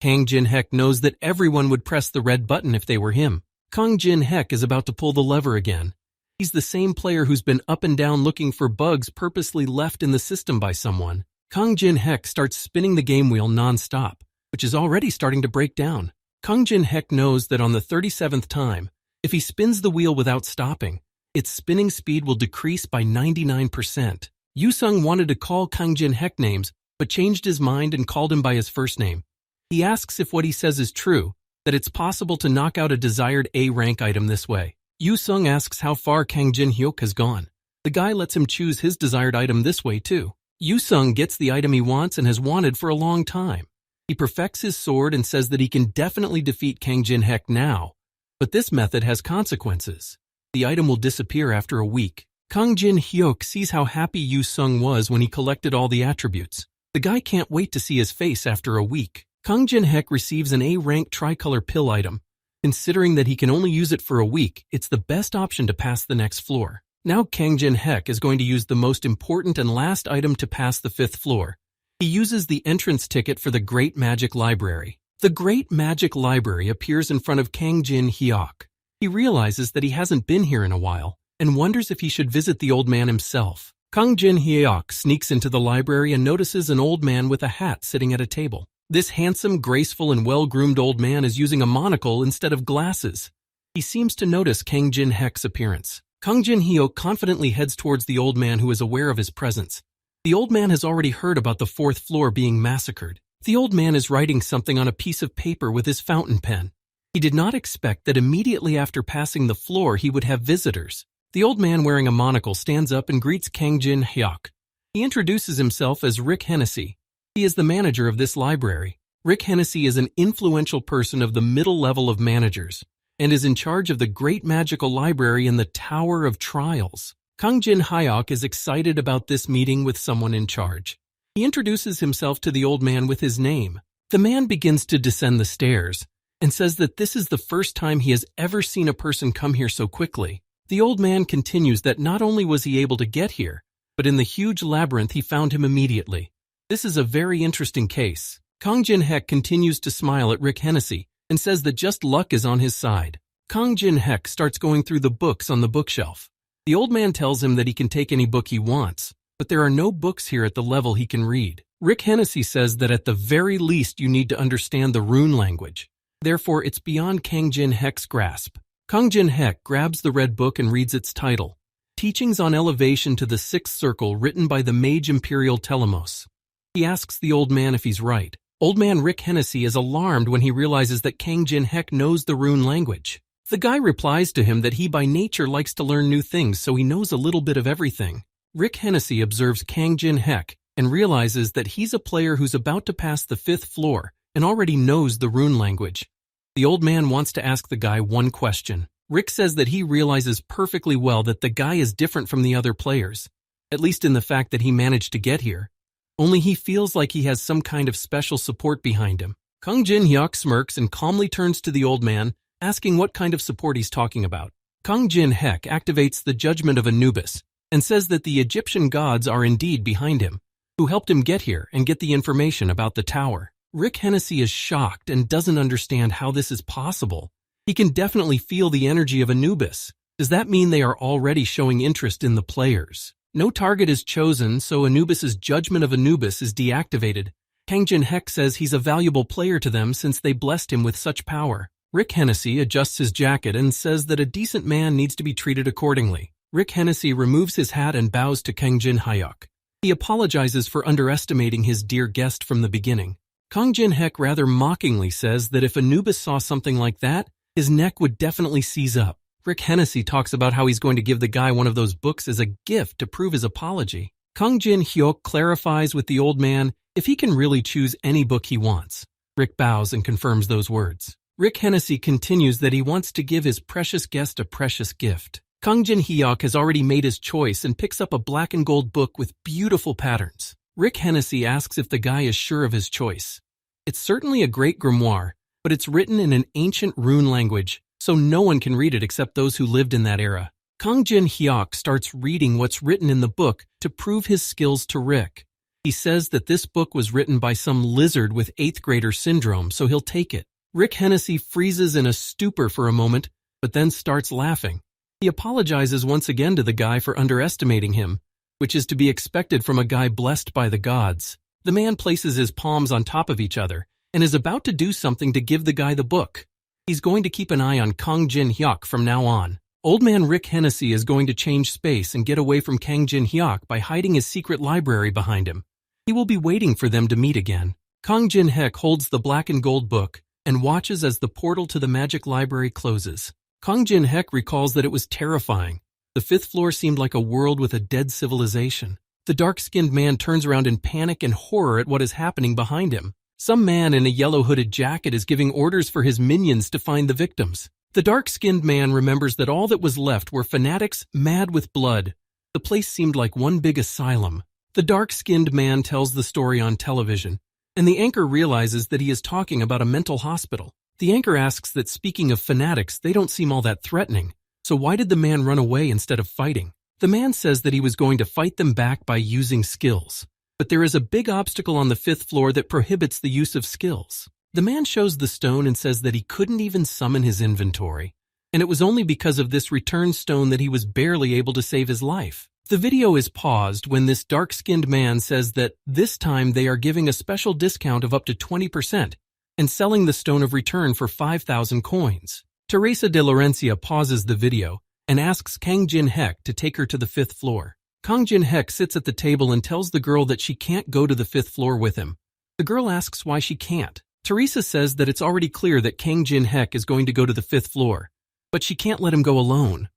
A: Kang Jin-hyuk knows that everyone would press the red button if they were him. Kang Jin-hyuk is about to pull the lever again. He's the same player who's been up and down looking for bugs purposely left in the system by someone. Kang Jin-hyuk starts spinning the game wheel non-stop. which is already starting to break down. Kang Jin-hek knows that on the 37th time, if he spins the wheel without stopping, its spinning speed will decrease by 99%. Yu-sung wanted to call Kang Jin-hek names, but changed his mind and called him by his first name. He asks if what he says is true, that it's possible to knock out a desired A-rank item this way. Yu-sung asks how far Kang Jin-hyuk has gone. The guy lets him choose his desired item this way too. Yu-sung gets the item he wants and has wanted for a long time. He perfects his sword and says that he can definitely defeat Kang Jin-hek now, but this method has consequences. The item will disappear after a week. Kang Jin-hyuk sees how happy Yu-sung was when he collected all the attributes. The guy can't wait to see his face after a week. Kang Jin-hek receives an A-rank tricolor pill item. Considering that he can only use it for a week, it's the best option to pass the next floor. Now Kang Jin-hek is going to use the most important and last item to pass the 5th floor. He uses the entrance ticket for the Great Magic Library. The Great Magic Library appears in front of Kang Jin-hyuk. He realizes that he hasn't been here in a while and wonders if he should visit the old man himself. Kang Jin-hyuk sneaks into the library and notices an old man with a hat sitting at a table. This handsome, graceful, and well-groomed old man is using a monocle instead of glasses. He seems to notice Kang Jin-hek's appearance. Kang Jin-hyuk confidently heads towards the old man who is aware of his presence. The old man has already heard about the 4th floor being massacred. The old man is writing something on a piece of paper with his fountain pen. He did not expect that immediately after passing the floor he would have visitors. The old man wearing a monocle stands up and greets Kang Jin-hyuk. He introduces himself as Rick Hennessy. He is the manager of this library. Rick Hennessy is an influential person of the middle level of managers and is in charge of the Great Magical Library in the Tower of Trials. Kang Jin-hyuk is excited about this meeting with someone in charge. He introduces himself to the old man with his name. The man begins to descend the stairs and says that this is the first time he has ever seen a person come here so quickly. The old man continues that not only was he able to get here, but in the huge labyrinth he found him immediately. This is a very interesting case. Kang Jin-hek continues to smile at Rick Hennessy and says that just luck is on his side. Kang Jin-hek starts going through the books on the bookshelf. The old man tells him that he can take any book he wants, but there are no books here at the level he can read. Rick Hennessy says that at the very least you need to understand the rune language. Therefore, it's beyond Kang Jin-hek's grasp. Kang Jin-hek grabs the red book and reads its title, Teachings on Elevation to the 6th Circle, written by the Mage Imperial Telemos. He asks the old man if he's right. Old man Rick Hennessy is alarmed when he realizes that Kang Jin-hek knows the rune language. The guy replies to him that he by nature likes to learn new things, so he knows a little bit of everything. Rick Hennessy observes Kang Jin-hek and realizes that he's a player who's about to pass the 5th floor and already knows the rune language. The old man wants to ask the guy one question. Rick says that he realizes perfectly well that the guy is different from the other players, at least in the fact that he managed to get here. Only he feels like he has some kind of special support behind him. Kang Jin-hyuk smirks and calmly turns to the old man, asking what kind of support he's talking about. Kang Jin-hek activates the judgment of Anubis and says that the Egyptian gods are indeed behind him, who helped him get here and get the information about the tower. Rick Hennessy is shocked and doesn't understand how this is possible. He can definitely feel the energy of Anubis. Does that mean they are already showing interest in the players? No target is chosen, so Anubis's judgment of Anubis is deactivated. Kang Jin-hek says he's a valuable player to them since they blessed him with such power. Rick Hennessy adjusts his jacket and says that a decent man needs to be treated accordingly. Rick Hennessy removes his hat and bows to Kang Jin-hyuk. He apologizes for underestimating his dear guest from the beginning. Kang Jin-hek rather mockingly says that if Anubis saw something like that, his neck would definitely seize up. Rick Hennessy talks about how he's going to give the guy one of those books as a gift to prove his apology. Kang Jin-hyuk clarifies with the old man if he can really choose any book he wants. Rick bows and confirms those words. Rick Hennessy continues that he wants to give his precious guest a precious gift. Kang Jin-hyuk has already made his choice and picks up a black and gold book with beautiful patterns. Rick Hennessy asks if the guy is sure of his choice. It's certainly a great grimoire, but it's written in an ancient rune language, so no one can read it except those who lived in that era. Kang Jin-hyuk starts reading what's written in the book to prove his skills to Rick. He says that this book was written by some lizard with 8th grader syndrome, so he'll take it. Rick Hennessy freezes in a stupor for a moment, but then starts laughing. He apologizes once again to the guy for underestimating him, which is to be expected from a guy blessed by the gods. The man places his palms on top of each other and is about to do something to give the guy the book. He's going to keep an eye on Kang Jin-hyuk from now on. Old man Rick Hennessy is going to change space and get away from Kang Jin-hyuk by hiding his secret library behind him. He will be waiting for them to meet again. Kang Jin-hyuk holds the black and gold book and watches as the portal to the magic library closes. Kang Jin-hyuk recalls that it was terrifying. The 5th floor seemed like a world with a dead civilization. The dark-skinned man turns around in panic and horror at what is happening behind him. Some man in a yellow hooded jacket is giving orders for his minions to find the victims. The dark-skinned man remembers that all that was left were fanatics mad with blood. The place seemed like one big asylum. The dark-skinned man tells the story on television, and the anchor realizes that he is talking about a mental hospital. The anchor asks that speaking of fanatics, they don't seem all that threatening. So why did the man run away instead of fighting? The man says that he was going to fight them back by using skills. But there is a big obstacle on the 5th floor that prohibits the use of skills. The man shows the stone and says that he couldn't even summon his inventory. And it was only because of this return stone that he was barely able to save his life. The video is paused when this dark-skinned man says that this time they are giving a special discount of up to 20% and selling the stone of return for 5,000 coins. Teresa de Laurencia pauses the video and asks Kang Jin-hyuk to take her to the 5th floor. Kang Jin-hyuk sits at the table and tells the girl that she can't go to the 5th floor with him. The girl asks why she can't. Teresa says that it's already clear that Kang Jin-hyuk is going to go to the 5th floor, but she can't let him go alone.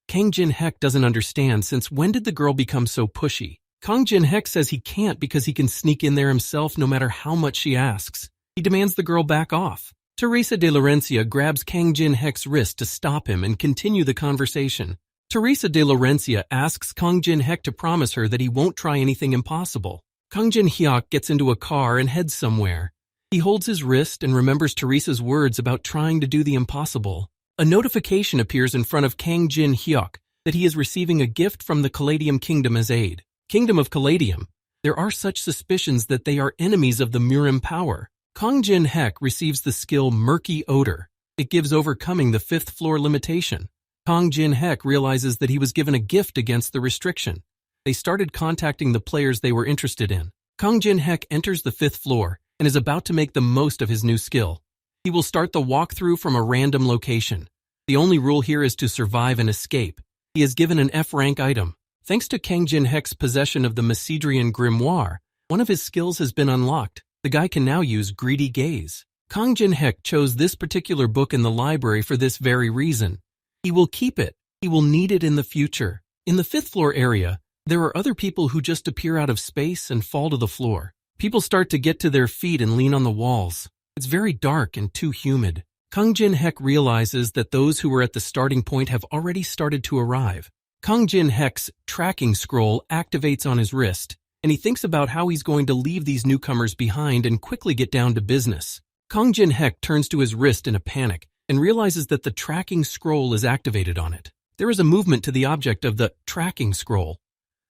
A: Kang Jin-hyuk doesn't understand since when did the girl become so pushy? Kang Jin-hyuk says he can't because he can sneak in there himself no matter how much she asks. He demands the girl back off. Teresa de Laurencia grabs Kang Jin-hyuk's wrist to stop him and continue the conversation. Teresa de Laurencia asks Kang Jin-hyuk to promise her that he won't try anything impossible. Kang Jin-hyuk gets into a car and heads somewhere. He holds his wrist and remembers Teresa's words about trying to do the impossible. A notification appears in front of Kang Jin-hyuk that he is receiving a gift from the Caladium Kingdom as aid. Kingdom of Caladium. There are such suspicions that they are enemies of the Murim power. Kang Jin-hyuk receives the skill Murky Odor. It gives overcoming the 5th floor limitation. Kang Jin-hyuk realizes that he was given a gift against the restriction. They started contacting the players they were interested in. Kang Jin-hyuk enters the 5th floor and is about to make the most of his new skill. He will start the walkthrough from a random location. The only rule here is to survive and escape. He is given an F-rank item. Thanks to Kang Jin-hyuk's possession of the Macedrian Grimoire, one of his skills has been unlocked. The guy can now use Greedy Gaze. Kang Jin-hyuk chose this particular book in the library for this very reason. He will keep it. He will need it in the future. In the 5th floor area, there are other people who just appear out of space and fall to the floor. People start to get to their feet and lean on the walls. It's very dark and too humid. Kang Jin-hyuk realizes that those who were at the starting point have already started to arrive. Kang Jin-hyuk's tracking scroll activates on his wrist, and he thinks about how he's going to leave these newcomers behind and quickly get down to business. Kang Jin-hyuk turns to his wrist in a panic and realizes that the tracking scroll is activated on it. There is a movement to the object of the tracking scroll.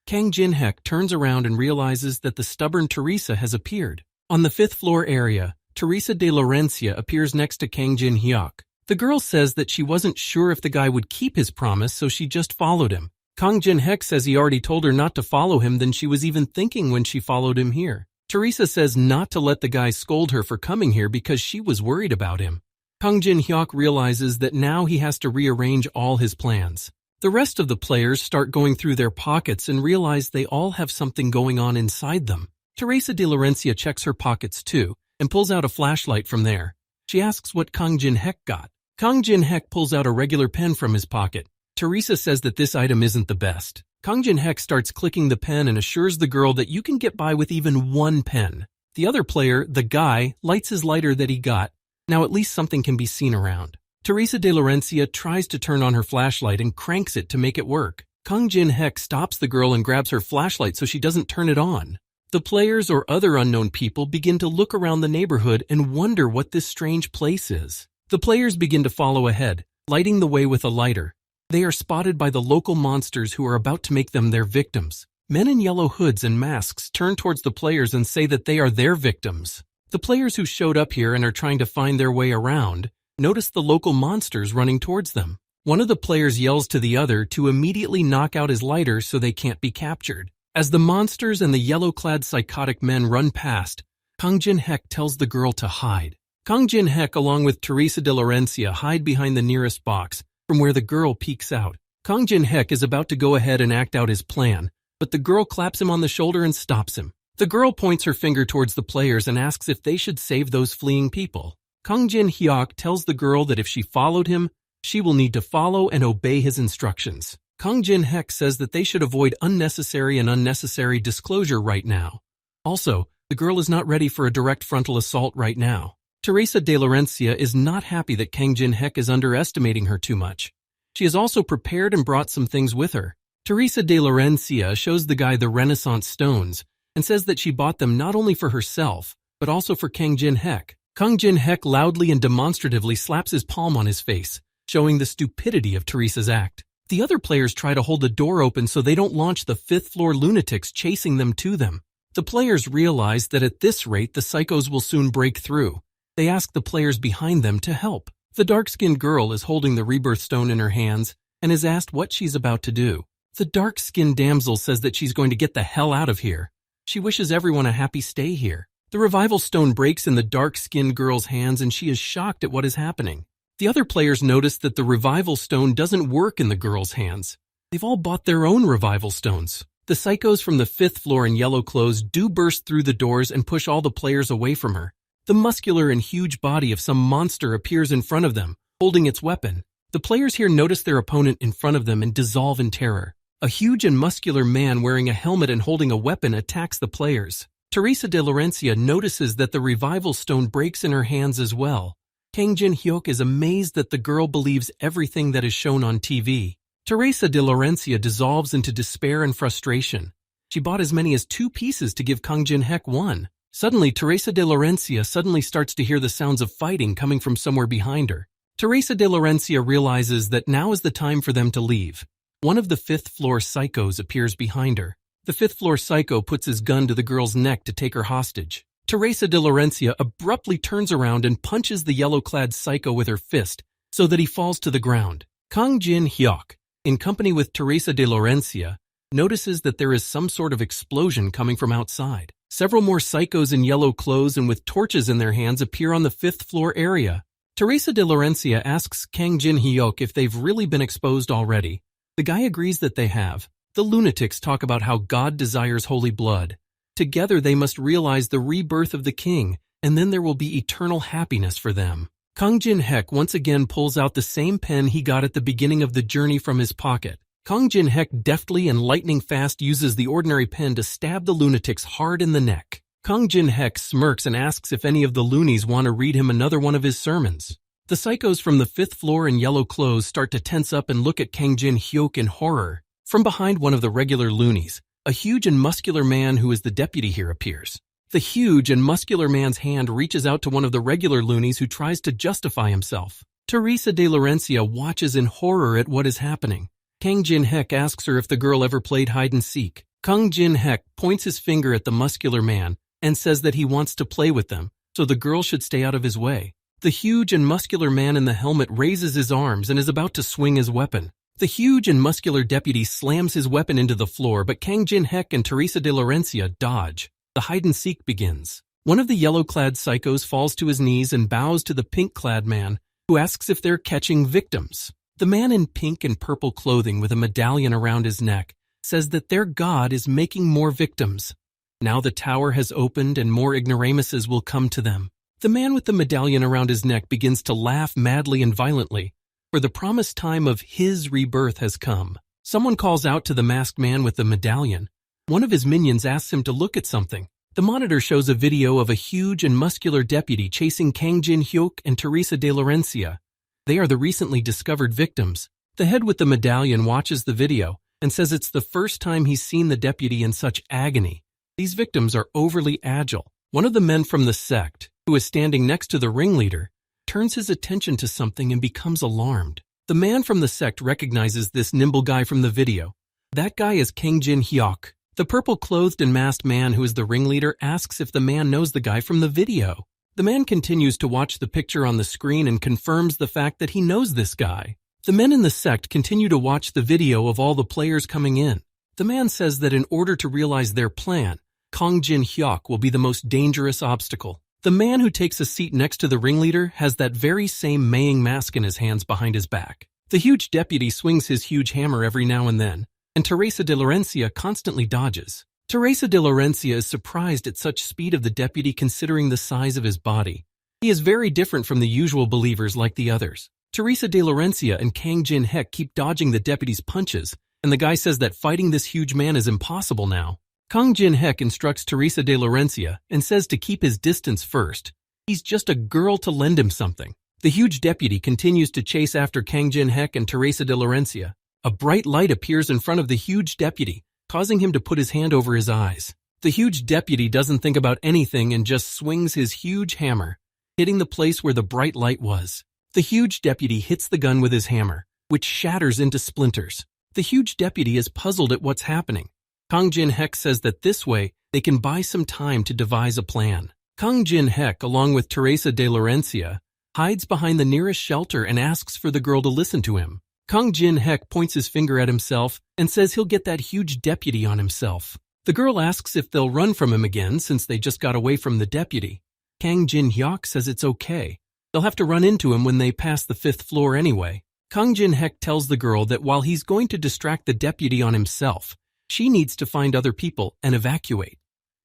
A: Kang Jin-hyuk turns around and realizes that the stubborn Teresa has appeared. On the 5th floor area, Teresa de Laurencia appears next to Kang Jin-hyuk. The girl says that she wasn't sure if the guy would keep his promise, so she just followed him. Kang Jin-hyuk says he already told her not to follow him than she was even thinking when she followed him here. Teresa says not to let the guy scold her for coming here because she was worried about him. Kang Jin-hyuk realizes that now he has to rearrange all his plans. The rest of the players start going through their pockets and realize they all have something going on inside them. Teresa de Laurencia checks her pockets too and pulls out a flashlight from there. She asks what Kang Jin-hyuk got. Kang Jin-hyuk pulls out a regular pen from his pocket. Teresa says that this item isn't the best. Kang Jin-hyuk starts clicking the pen and assures the girl that you can get by with even one pen. The other player, the guy, lights his lighter that he got. Now at least something can be seen around. Teresa de Laurencia tries to turn on her flashlight and cranks it to make it work. Kang Jin-hyuk stops the girl and grabs her flashlight so she doesn't turn it on. The players or other unknown people begin to look around the neighborhood and wonder what this strange place is. The players begin to follow ahead, lighting the way with a lighter. They are spotted by the local monsters who are about to make them their victims. Men in yellow hoods and masks turn towards the players and say that they are their victims. The players who showed up here and are trying to find their way around notice the local monsters running towards them. One of the players yells to the other to immediately knock out his lighter so they can't be captured. As the monsters and the yellow-clad psychotic men run past, Kang Jin-hek tells the girl to hide. Kang Jin-hek, along with Teresa de Laurencia, hide behind the nearest box, from where the girl peeks out. Kang Jin-hek is about to go ahead and act out his plan, but the girl claps him on the shoulder and stops him. The girl points her finger towards the players and asks if they should save those fleeing people. Kang Jin-hyuk tells the girl that if she followed him, she will need to follow and obey his instructions. Kang Jin-hek says that they should avoid unnecessary disclosure right now. Also, the girl is not ready for a direct frontal assault right now. Teresa de Laurencia is not happy that Kang Jin-hek is underestimating her too much. She has also prepared and brought some things with her. Teresa de Laurencia shows the guy the Renaissance stones and says that she bought them not only for herself, but also for Kang Jin-hek. Kang Jin-hek loudly and demonstratively slaps his palm on his face, showing the stupidity of Teresa's act. The other players try to hold the door open so they don't launch the fifth-floor lunatics chasing them to them. The players realize that at this rate the psychos will soon break through. They ask the players behind them to help. The dark-skinned girl is holding the rebirth stone in her hands and is asked what she's about to do. The dark-skinned damsel says that she's going to get the hell out of here. She wishes everyone a happy stay here. The revival stone breaks in the dark-skinned girl's hands and she is shocked at what is happening. The other players notice that the revival stone doesn't work in the girl's hands. They've all bought their own revival stones. The psychos from the fifth floor in yellow clothes do burst through the doors and push all the players away from her. The muscular and huge body of some monster appears in front of them, holding its weapon. The players here notice their opponent in front of them and dissolve in terror. A huge and muscular man wearing a helmet and holding a weapon attacks the players. Teresa de Laurencia notices that the revival stone breaks in her hands as well. Kang Jin-hyuk is amazed that the girl believes everything that is shown on TV. Teresa de Laurencia dissolves into despair and frustration. She bought as many as 2 pieces to give Kang Jin-hek one. Suddenly, Teresa de Laurencia starts to hear the sounds of fighting coming from somewhere behind her. Teresa de Laurencia realizes that now is the time for them to leave. One of the fifth-floor psychos appears behind her. The fifth-floor psycho puts his gun to the girl's neck to take her hostage. Teresa de Laurencia abruptly turns around and punches the yellow-clad psycho with her fist so that he falls to the ground. Kang Jin-hyuk, in company with Teresa de Laurencia, notices that there is some sort of explosion coming from outside. Several more psychos in yellow clothes and with torches in their hands appear on the fifth-floor area. Teresa de Laurencia asks Kang Jin-hyuk if they've really been exposed already. The guy agrees that they have. The lunatics talk about how God desires holy blood. Together they must realize the rebirth of the king, and then there will be eternal happiness for them. Kang Jin-hek once again pulls out the same pen he got at the beginning of the journey from his pocket. Kang Jin-hek deftly and lightning fast uses the ordinary pen to stab the lunatics hard in the neck. Kang Jin-hek smirks and asks if any of the loonies want to read him another one of his sermons. The psychos from the fifth floor in yellow clothes start to tense up and look at Kang Jin-hyuk in horror. From behind one of the regular loonies, a huge and muscular man who is the deputy here appears. The huge and muscular man's hand reaches out to one of the regular loonies who tries to justify himself. Teresa de Laurencia watches in horror at what is happening. Kang Jin-hek asks her if the girl ever played hide-and-seek. Kang Jin-hek points his finger at the muscular man and says that he wants to play with them, so the girl should stay out of his way. The huge and muscular man in the helmet raises his arms and is about to swing his weapon. The huge and muscular deputy slams his weapon into the floor, but Kang Jin-hek and Teresa de Laurencia dodge. The hide-and-seek begins. One of the yellow-clad psychos falls to his knees and bows to the pink-clad man, who asks if they're catching victims. The man in pink and purple clothing with a medallion around his neck says that their god is making more victims. Now the tower has opened and more ignoramuses will come to them. The man with the medallion around his neck begins to laugh madly and violently, for the promised time of his rebirth has come. Someone calls out to the masked man with the medallion. One of his minions asks him to look at something. The monitor shows a video of a huge and muscular deputy chasing Kang Jin-hyuk and Teresa de Laurencia. They are the recently discovered victims. The head with the medallion watches the video and says it's the first time he's seen the deputy in such agony. These victims are overly agile. One of the men from the sect, who is standing next to the ringleader, turns his attention to something and becomes alarmed. The man from the sect recognizes this nimble guy from the video. That guy is Kang Jin-hyuk. The purple-clothed and masked man who is the ringleader asks if the man knows the guy from the video. The man continues to watch the picture on the screen and confirms the fact that he knows this guy. The men in the sect continue to watch the video of all the players coming in. The man says that in order to realize their plan, Kang Jin-hyuk will be the most dangerous obstacle. The man who takes a seat next to the ringleader has that very same maying mask in his hands behind his back. The huge deputy swings his huge hammer every now and then, and Teresa de Laurencia constantly dodges. Teresa de Laurencia is surprised at such speed of the deputy considering the size of his body. He is very different from the usual believers like the others. Teresa de Laurencia and Kang Jin-hyuk keep dodging the deputy's punches, and the guy says that fighting this huge man is impossible now. Kang Jin-hyuk instructs Teresa de Laurencia and says to keep his distance first. He's just a girl to lend him something. The huge deputy continues to chase after Kang Jin-hyuk and Teresa de Laurencia. A bright light appears in front of the huge deputy, causing him to put his hand over his eyes. The huge deputy doesn't think about anything and just swings his huge hammer, hitting the place where the bright light was. The huge deputy hits the gun with his hammer, which shatters into splinters. The huge deputy is puzzled at what's happening. Kang Jin-hyuk says that this way they can buy some time to devise a plan. Kang Jin-hyuk, along with Teresa de Laurencia, hides behind the nearest shelter and asks for the girl to listen to him. Kang Jin-hyuk points his finger at himself and says he'll get that huge deputy on himself. The girl asks if they'll run from him again since they just got away from the deputy. Kang Jin-hyuk says it's okay. They'll have to run into him when they pass the 5th floor anyway. Kang Jin-hyuk tells the girl that while he's going to distract the deputy on himself, she needs to find other people and evacuate.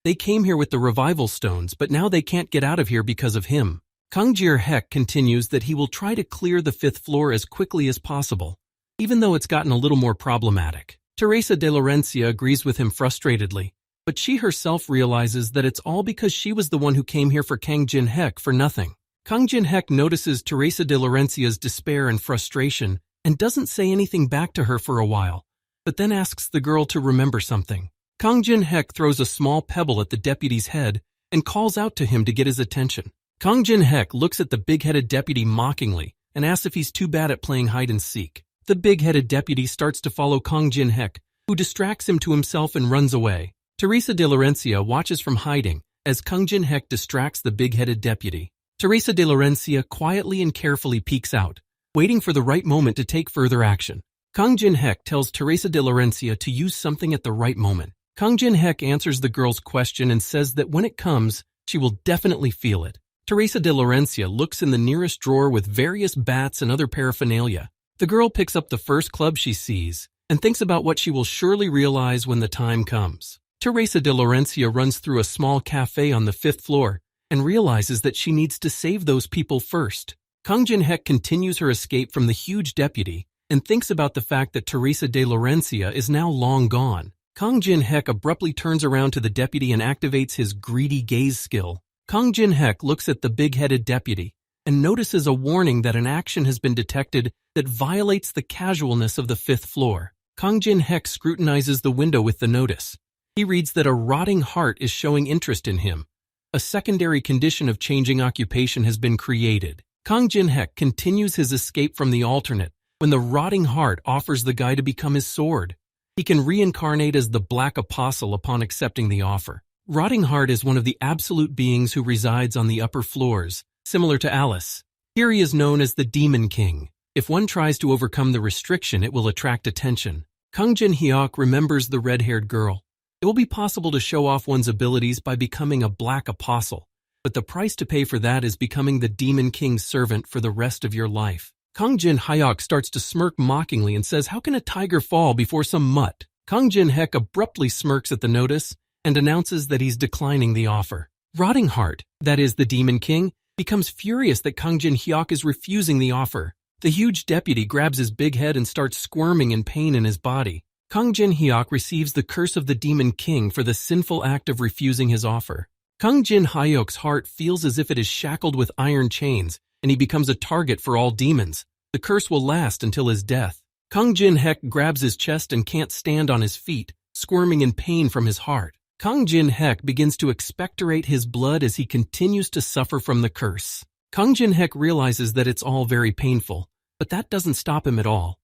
A: They came here with the revival stones, but now they can't get out of here because of him. Kang Jin-hyuk continues that he will try to clear the 5th floor as quickly as possible, even though it's gotten a little more problematic. Teresa de Laurencia agrees with him frustratedly, but she herself realizes that it's all because she was the one who came here for Kang Jin-hyuk for nothing. Kang Jin-hyuk notices Teresa de Laurencia's despair and frustration and doesn't say anything back to her for a while, but then asks the girl to remember something. Kang Jin-hyuk throws a small pebble at the deputy's head and calls out to him to get his attention. Kang Jin-hyuk looks at the big-headed deputy mockingly and asks if he's too bad at playing hide-and-seek. The big-headed deputy starts to follow Kang Jin-hyuk, who distracts him to himself and runs away. Teresa de Laurencia watches from hiding as Kang Jin-hyuk distracts the big-headed deputy. Teresa de Laurencia quietly and carefully peeks out, waiting for the right moment to take further action. Kang Jin-hyuk tells Teresa de Laurencia to use something at the right moment. Kang Jin-hyuk answers the girl's question and says that when it comes, she will definitely feel it. Teresa de Laurencia looks in the nearest drawer with various bats and other paraphernalia. The girl picks up the first club she sees and thinks about what she will surely realize when the time comes. Teresa de Laurencia runs through a small cafe on the 5th floor and realizes that she needs to save those people first. Kang Jin-hyuk continues her escape from the huge deputy and thinks about the fact that Teresa de Laurencia is now long gone. Kang Jin-hyuk abruptly turns around to the deputy and activates his greedy gaze skill. Kang Jin-hyuk looks at the big-headed deputy and notices a warning that an action has been detected that violates the casualness of the 5th floor. Kang Jin-hyuk scrutinizes the window with the notice. He reads that a rotting heart is showing interest in him. A secondary condition of changing occupation has been created. Kang Jin-hyuk continues his escape from the alternate when the rotting heart offers the guy to become his sword. He can reincarnate as the Black Apostle upon accepting the offer. Rotting Heart is one of the absolute beings who resides on the upper floors, similar to Alice. Here he is known as the Demon King. If one tries to overcome the restriction, it will attract attention. Kang Jin-hyuk remembers the red-haired girl. It will be possible to show off one's abilities by becoming a Black Apostle, but the price to pay for that is becoming the Demon King's servant for the rest of your life. Kang Jin-hyuk starts to smirk mockingly and says, "How can a tiger fall before some mutt?" Kang Jin-hyuk abruptly smirks at the notice and announces that he's declining the offer. Rotting Heart, that is the Demon King, becomes furious that Kang Jin-hyuk is refusing the offer. The huge deputy grabs his big head and starts squirming in pain in his body. Kang Jin-hyuk receives the curse of the Demon King for the sinful act of refusing his offer. Kang Jin-hyuk's heart feels as if it is shackled with iron chains, and he becomes a target for all demons. The curse will last until his death. Kang Jin-hyuk grabs his chest and can't stand on his feet, squirming in pain from his heart. Kang Jin-hyuk begins to expectorate his blood as he continues to suffer from the curse. Kang Jin-hyuk realizes that it's all very painful, but that doesn't stop him at all.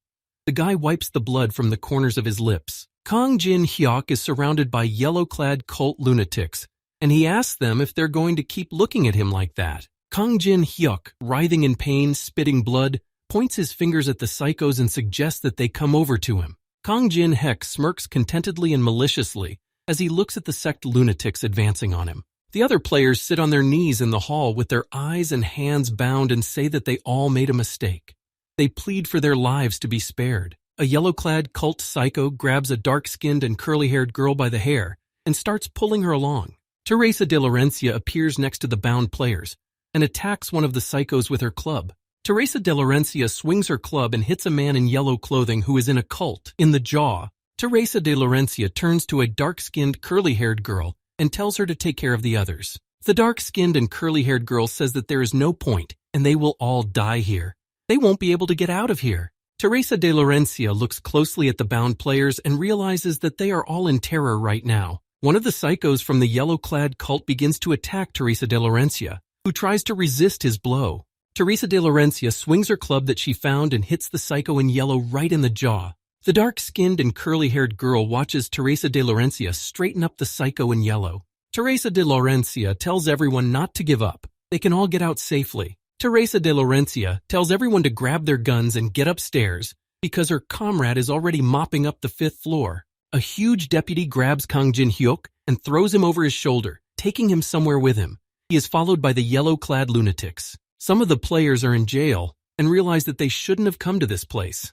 A: The guy wipes the blood from the corners of his lips. Kang Jin-hyuk is surrounded by yellow-clad cult lunatics, and he asks them if they're going to keep looking at him like that. Kang Jin-hyuk, writhing in pain, spitting blood, points his fingers at the psychos and suggests that they come over to him. Kang Jin-hyuk smirks contentedly and maliciously as he looks at the sect lunatics advancing on him. The other players sit on their knees in the hall with their eyes and hands bound and say that they all made a mistake. They plead for their lives to be spared. A yellow-clad cult psycho grabs a dark-skinned and curly-haired girl by the hair and starts pulling her along. Teresa de Laurencia appears next to the bound players and attacks one of the psychos with her club. Teresa de Laurencia swings her club and hits a man in yellow clothing who is in a cult in the jaw. Teresa de Laurencia turns to a dark-skinned, curly-haired girl and tells her to take care of the others. The dark-skinned and curly-haired girl says that there is no point and they will all die here. They won't be able to get out of here. Teresa de Laurencia looks closely at the bound players and realizes that they are all in terror right now. One of the psychos from the yellow-clad cult begins to attack Teresa de Laurencia, who tries to resist his blow. Teresa de Laurencia swings her club that she found and hits the psycho in yellow right in the jaw. The dark-skinned and curly-haired girl watches Teresa de Laurencia straighten up the psycho in yellow. Teresa de Laurencia tells everyone not to give up. They can all get out safely. Teresa de Laurencia tells everyone to grab their guns and get upstairs because her comrade is already mopping up the 5th floor. A huge deputy grabs Kang Jin-hyuk and throws him over his shoulder, taking him somewhere with him. He is followed by the yellow-clad lunatics. Some of the players are in jail and realize that they shouldn't have come to this place.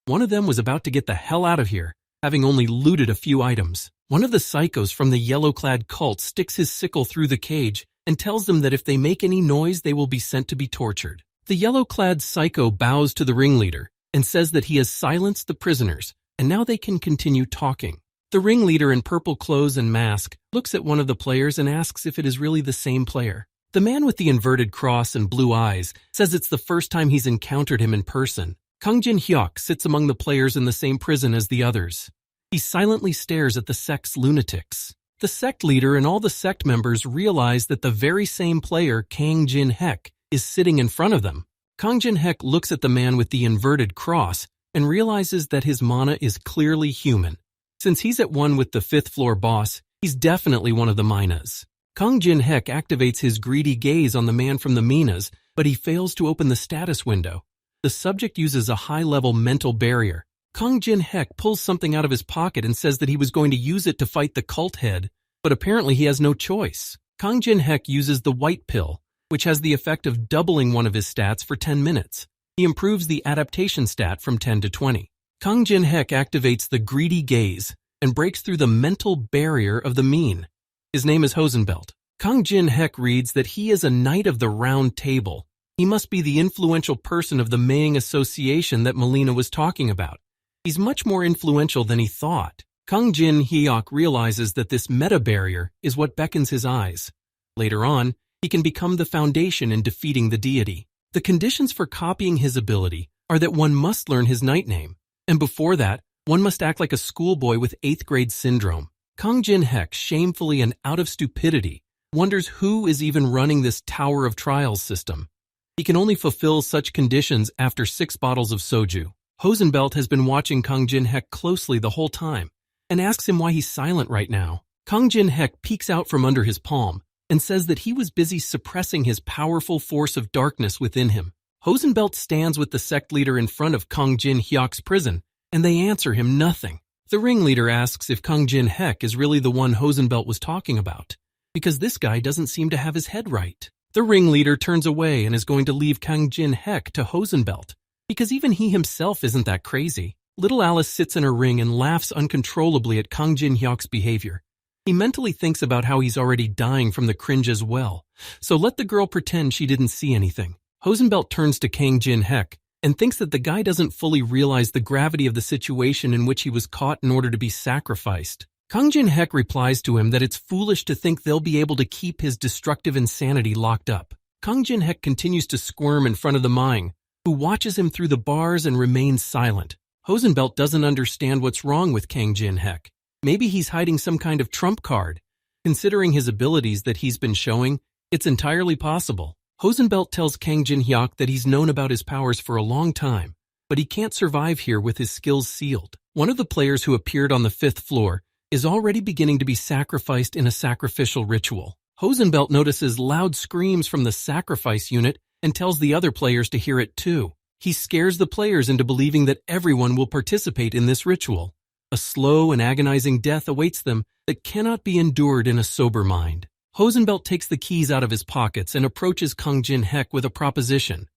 A: One of them was about to get the hell out of here, having only looted a few items. One of the psychos from the yellow-clad cult sticks his sickle through the cage and tells them that if they make any noise, they will be sent to be tortured. The yellow-clad psycho bows to the ringleader and says that he has silenced the prisoners, and now they can continue talking. The ringleader in purple clothes and mask looks at one of the players and asks if it is really the same player. The man with the inverted cross and blue eyes says it's the first time he's encountered him in person. Kang Jin-hyuk sits among the players in the same prison as the others. He silently stares at the sect's lunatics. The sect leader and all the sect members realize that the very same player, Kang Jin-hyuk, is sitting in front of them. Kang Jin-hyuk looks at the man with the inverted cross and realizes that his mana is clearly human. Since he's at one with the 5th floor boss, he's definitely one of the Minas. Kang Jin-hyuk activates his greedy gaze on the man from the Minas, but he fails to open the status window. The subject uses a high-level mental barrier. Kang Jin-hyuk pulls something out of his pocket and says that he was going to use it to fight the cult head, but apparently he has no choice. Kang Jin-hyuk uses the white pill, which has the effect of doubling one of his stats for 10 minutes. He improves the adaptation stat from 10 to 20. Kang Jin-hyuk activates the greedy gaze and breaks through the mental barrier of the mean. His name is Hosenbelt. Kang Jin-hyuk reads that he is a knight of the round table. He must be the influential person of the Maying Association that Melina was talking about. He's much more influential than he thought. Kang Jin-hyuk realizes that this meta barrier is what beckons his eyes. Later on, he can become the foundation in defeating the deity. The conditions for copying his ability are that one must learn his knight name, and before that, one must act like a schoolboy with 8th grade syndrome. Kang Jin-hyuk, shamefully and out of stupidity, wonders who is even running this Tower of Trials system. He can only fulfill such conditions after 6 bottles of soju. Hosenbelt has been watching Kang Jin-hyuk closely the whole time and asks him why he's silent right now. Kang Jin-hyuk peeks out from under his palm and says that he was busy suppressing his powerful force of darkness within him. Hosenbelt stands with the sect leader in front of Kang Jin-hyuk's prison, and they answer him nothing. The ringleader asks if Kang Jin-hyuk is really the one Hosenbelt was talking about, because this guy doesn't seem to have his head right. The ringleader turns away and is going to leave Kang Jin-hyuk to Hosenbelt, because even he himself isn't that crazy. Little Alice sits in her ring and laughs uncontrollably at Kang Jin-hyuk's behavior. He mentally thinks about how he's already dying from the cringe as well, so let the girl pretend she didn't see anything. Hosenbelt turns to Kang Jin-hyuk and thinks that the guy doesn't fully realize the gravity of the situation in which he was caught in order to be sacrificed. Kang Jin-hyuk replies to him that it's foolish to think they'll be able to keep his destructive insanity locked up. Kang Jin-hyuk continues to squirm in front of the Ming, who watches him through the bars and remains silent. Hosenbelt doesn't understand what's wrong with Kang Jin-hyuk. Maybe he's hiding some kind of trump card. Considering his abilities that he's been showing, it's entirely possible. Hosenbelt tells Kang Jin-hyuk that he's known about his powers for a long time, but he can't survive here with his skills sealed. One of the players who appeared on the 5th floor is already beginning to be sacrificed in a sacrificial ritual. Hosenbelt notices loud screams from the sacrifice unit and tells the other players to hear it too. He scares the players into believing that everyone will participate in this ritual. A slow and agonizing death awaits them that cannot be endured in a sober mind. Hosenbelt takes the keys out of his pockets and approaches Kang Jin-hek with a proposition.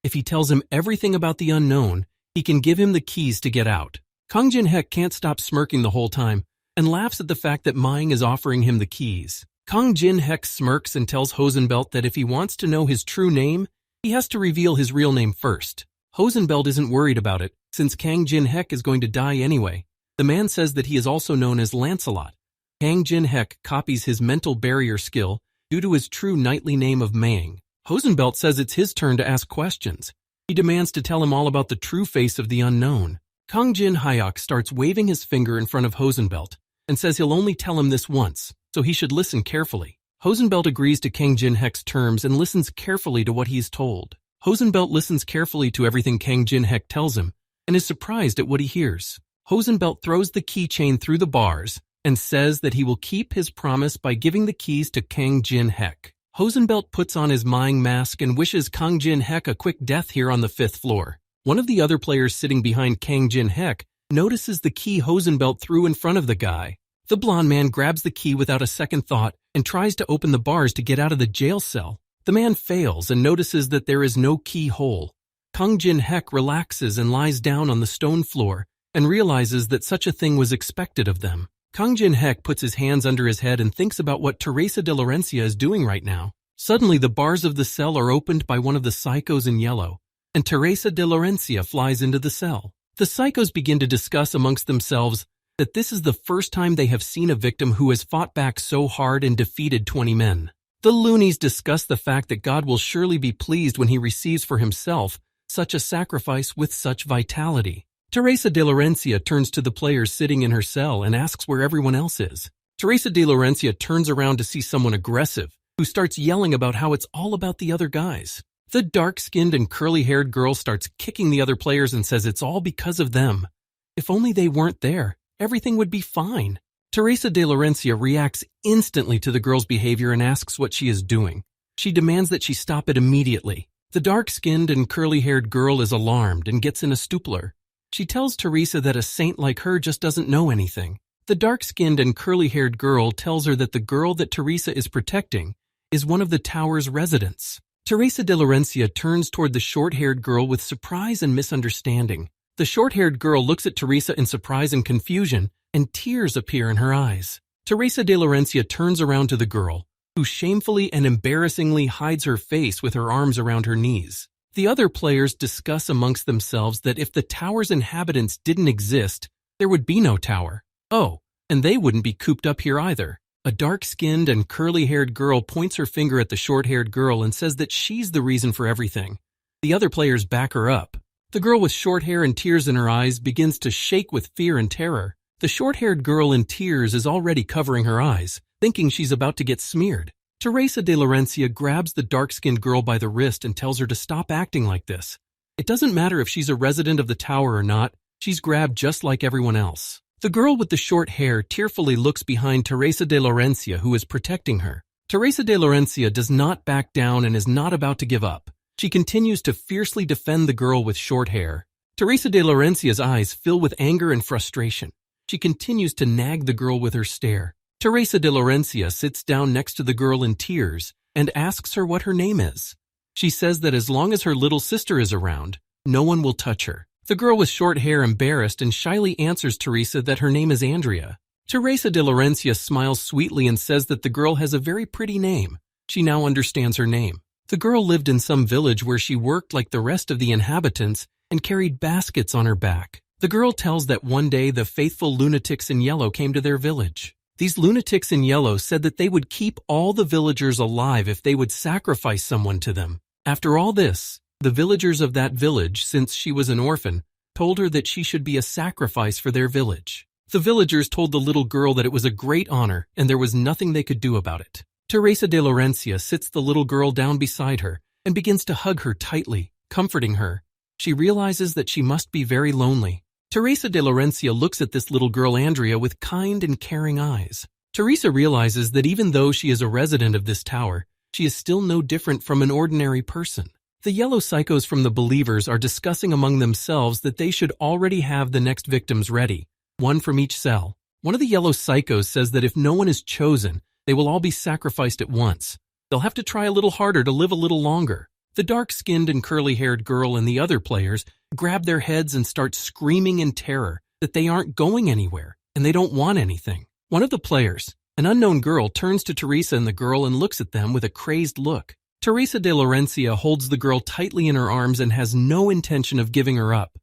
A: If he tells him everything about the unknown, he can give him the keys to get out. Kang Jin-hek can't stop smirking the whole time and laughs at the fact that Ming is offering him the keys. Kang Jin-hek smirks and tells Hosenbelt that if he wants to know his true name, he has to reveal his real name first. Hosenbelt isn't worried about it, since Kang Jin-hek is going to die anyway. The man says that he is also known as Lancelot. Kang Jin-hek copies his mental barrier skill due to his true knightly name of Mang. Hosenbelt says it's his turn to ask questions. He demands to tell him all about the true face of the unknown. Kang Jin-hyuk starts waving his finger in front of Hosenbelt and says he'll only tell him this once, so he should listen carefully. Hosenbelt agrees to Kang Jin-hek's terms and listens carefully to what he is told. Hosenbelt listens carefully to everything Kang Jin-hek tells him and is surprised at what he hears. Hosenbelt throws the keychain through the bars and says that he will keep his promise by giving the keys to Kang Jin-hek. Hosenbelt puts on his Ming mask and wishes Kang Jin-hek a quick death here on the 5th floor. One of the other players sitting behind Kang Jin-hek notices the key Hosenbelt threw in front of the guy. The blonde man grabs the key without a second thought and tries to open the bars to get out of the jail cell. The man fails and notices that there is no keyhole. Kang Jin-hek relaxes and lies down on the stone floor and realizes that such a thing was expected of them. Kang Jin-hek puts his hands under his head and thinks about what Teresa de Laurencia is doing right now. Suddenly, the bars of the cell are opened by one of the psychos in yellow, and Teresa de Laurencia flies into the cell. The psychos begin to discuss amongst themselves that this is the first time they have seen a victim who has fought back so hard and defeated 20 men. The loonies discuss the fact that God will surely be pleased when he receives for himself such a sacrifice with such vitality. Teresa de Laurencia turns to the players sitting in her cell and asks where everyone else is. Teresa de Laurencia turns around to see someone aggressive, who starts yelling about how it's all about the other guys. The dark-skinned and curly-haired girl starts kicking the other players and says it's all because of them. If only they weren't there, everything would be fine. Teresa de Laurencia reacts instantly to the girl's behavior and asks what she is doing. She demands that she stop it immediately. The dark-skinned and curly-haired girl is alarmed and gets in a stupor. She tells Teresa that a saint like her just doesn't know anything. The dark-skinned and curly-haired girl tells her that the girl that Teresa is protecting is one of the tower's residents. Teresa de Laurencia turns toward the short-haired girl with surprise and misunderstanding. The short-haired girl looks at Teresa in surprise and confusion, and tears appear in her eyes. Teresa de Laurencia turns around to the girl, who shamefully and embarrassingly hides her face with her arms around her knees. The other players discuss amongst themselves that if the tower's inhabitants didn't exist, there would be no tower. Oh, and they wouldn't be cooped up here either. A dark-skinned and curly-haired girl points her finger at the short-haired girl and says that she's the reason for everything. The other players back her up. The girl with short hair and tears in her eyes begins to shake with fear and terror. The short-haired girl in tears is already covering her eyes, thinking she's about to get smeared. Teresa de Laurencia grabs the dark-skinned girl by the wrist and tells her to stop acting like this. It doesn't matter if she's a resident of the tower or not, she's grabbed just like everyone else. The girl with the short hair tearfully looks behind Teresa de Laurencia, who is protecting her. Teresa de Laurencia does not back down and is not about to give up. She continues to fiercely defend the girl with short hair. Teresa de Laurencia's eyes fill with anger and frustration. She continues to nag the girl with her stare. Teresa de Laurencia sits down next to the girl in tears and asks her what her name is. She says that as long as her little sister is around, no one will touch her. The girl with short hair, embarrassed and shyly, answers Teresa that her name is Andrea. Teresa de Laurencia smiles sweetly and says that the girl has a very pretty name. She now understands her name. The girl lived in some village where she worked like the rest of the inhabitants and carried baskets on her back. The girl tells that one day the faithful lunatics in yellow came to their village. These lunatics in yellow said that they would keep all the villagers alive if they would sacrifice someone to them. After all this, the villagers of that village, since she was an orphan, told her that she should be a sacrifice for their village. The villagers told the little girl that it was a great honor and there was nothing they could do about it. Teresa de Laurencia sits the little girl down beside her and begins to hug her tightly, comforting her. She realizes that she must be very lonely. Teresa de Laurencia looks at this little girl Andrea with kind and caring eyes. Teresa realizes that even though she is a resident of this tower, she is still no different from an ordinary person. The yellow psychos from the Believers are discussing among themselves that they should already have the next victims ready. one from each cell. One of the yellow psychos says that if no one is chosen, they will all be sacrificed at once. They'll have to try a little harder to live a little longer. The dark-skinned and curly-haired girl and the other players grab their heads and start screaming in terror that they aren't going anywhere and they don't want anything. One of the players, an unknown girl, turns to Teresa and the girl and looks at them with a crazed look. Teresa de Laurencia holds the girl tightly in her arms and has no intention of giving her up.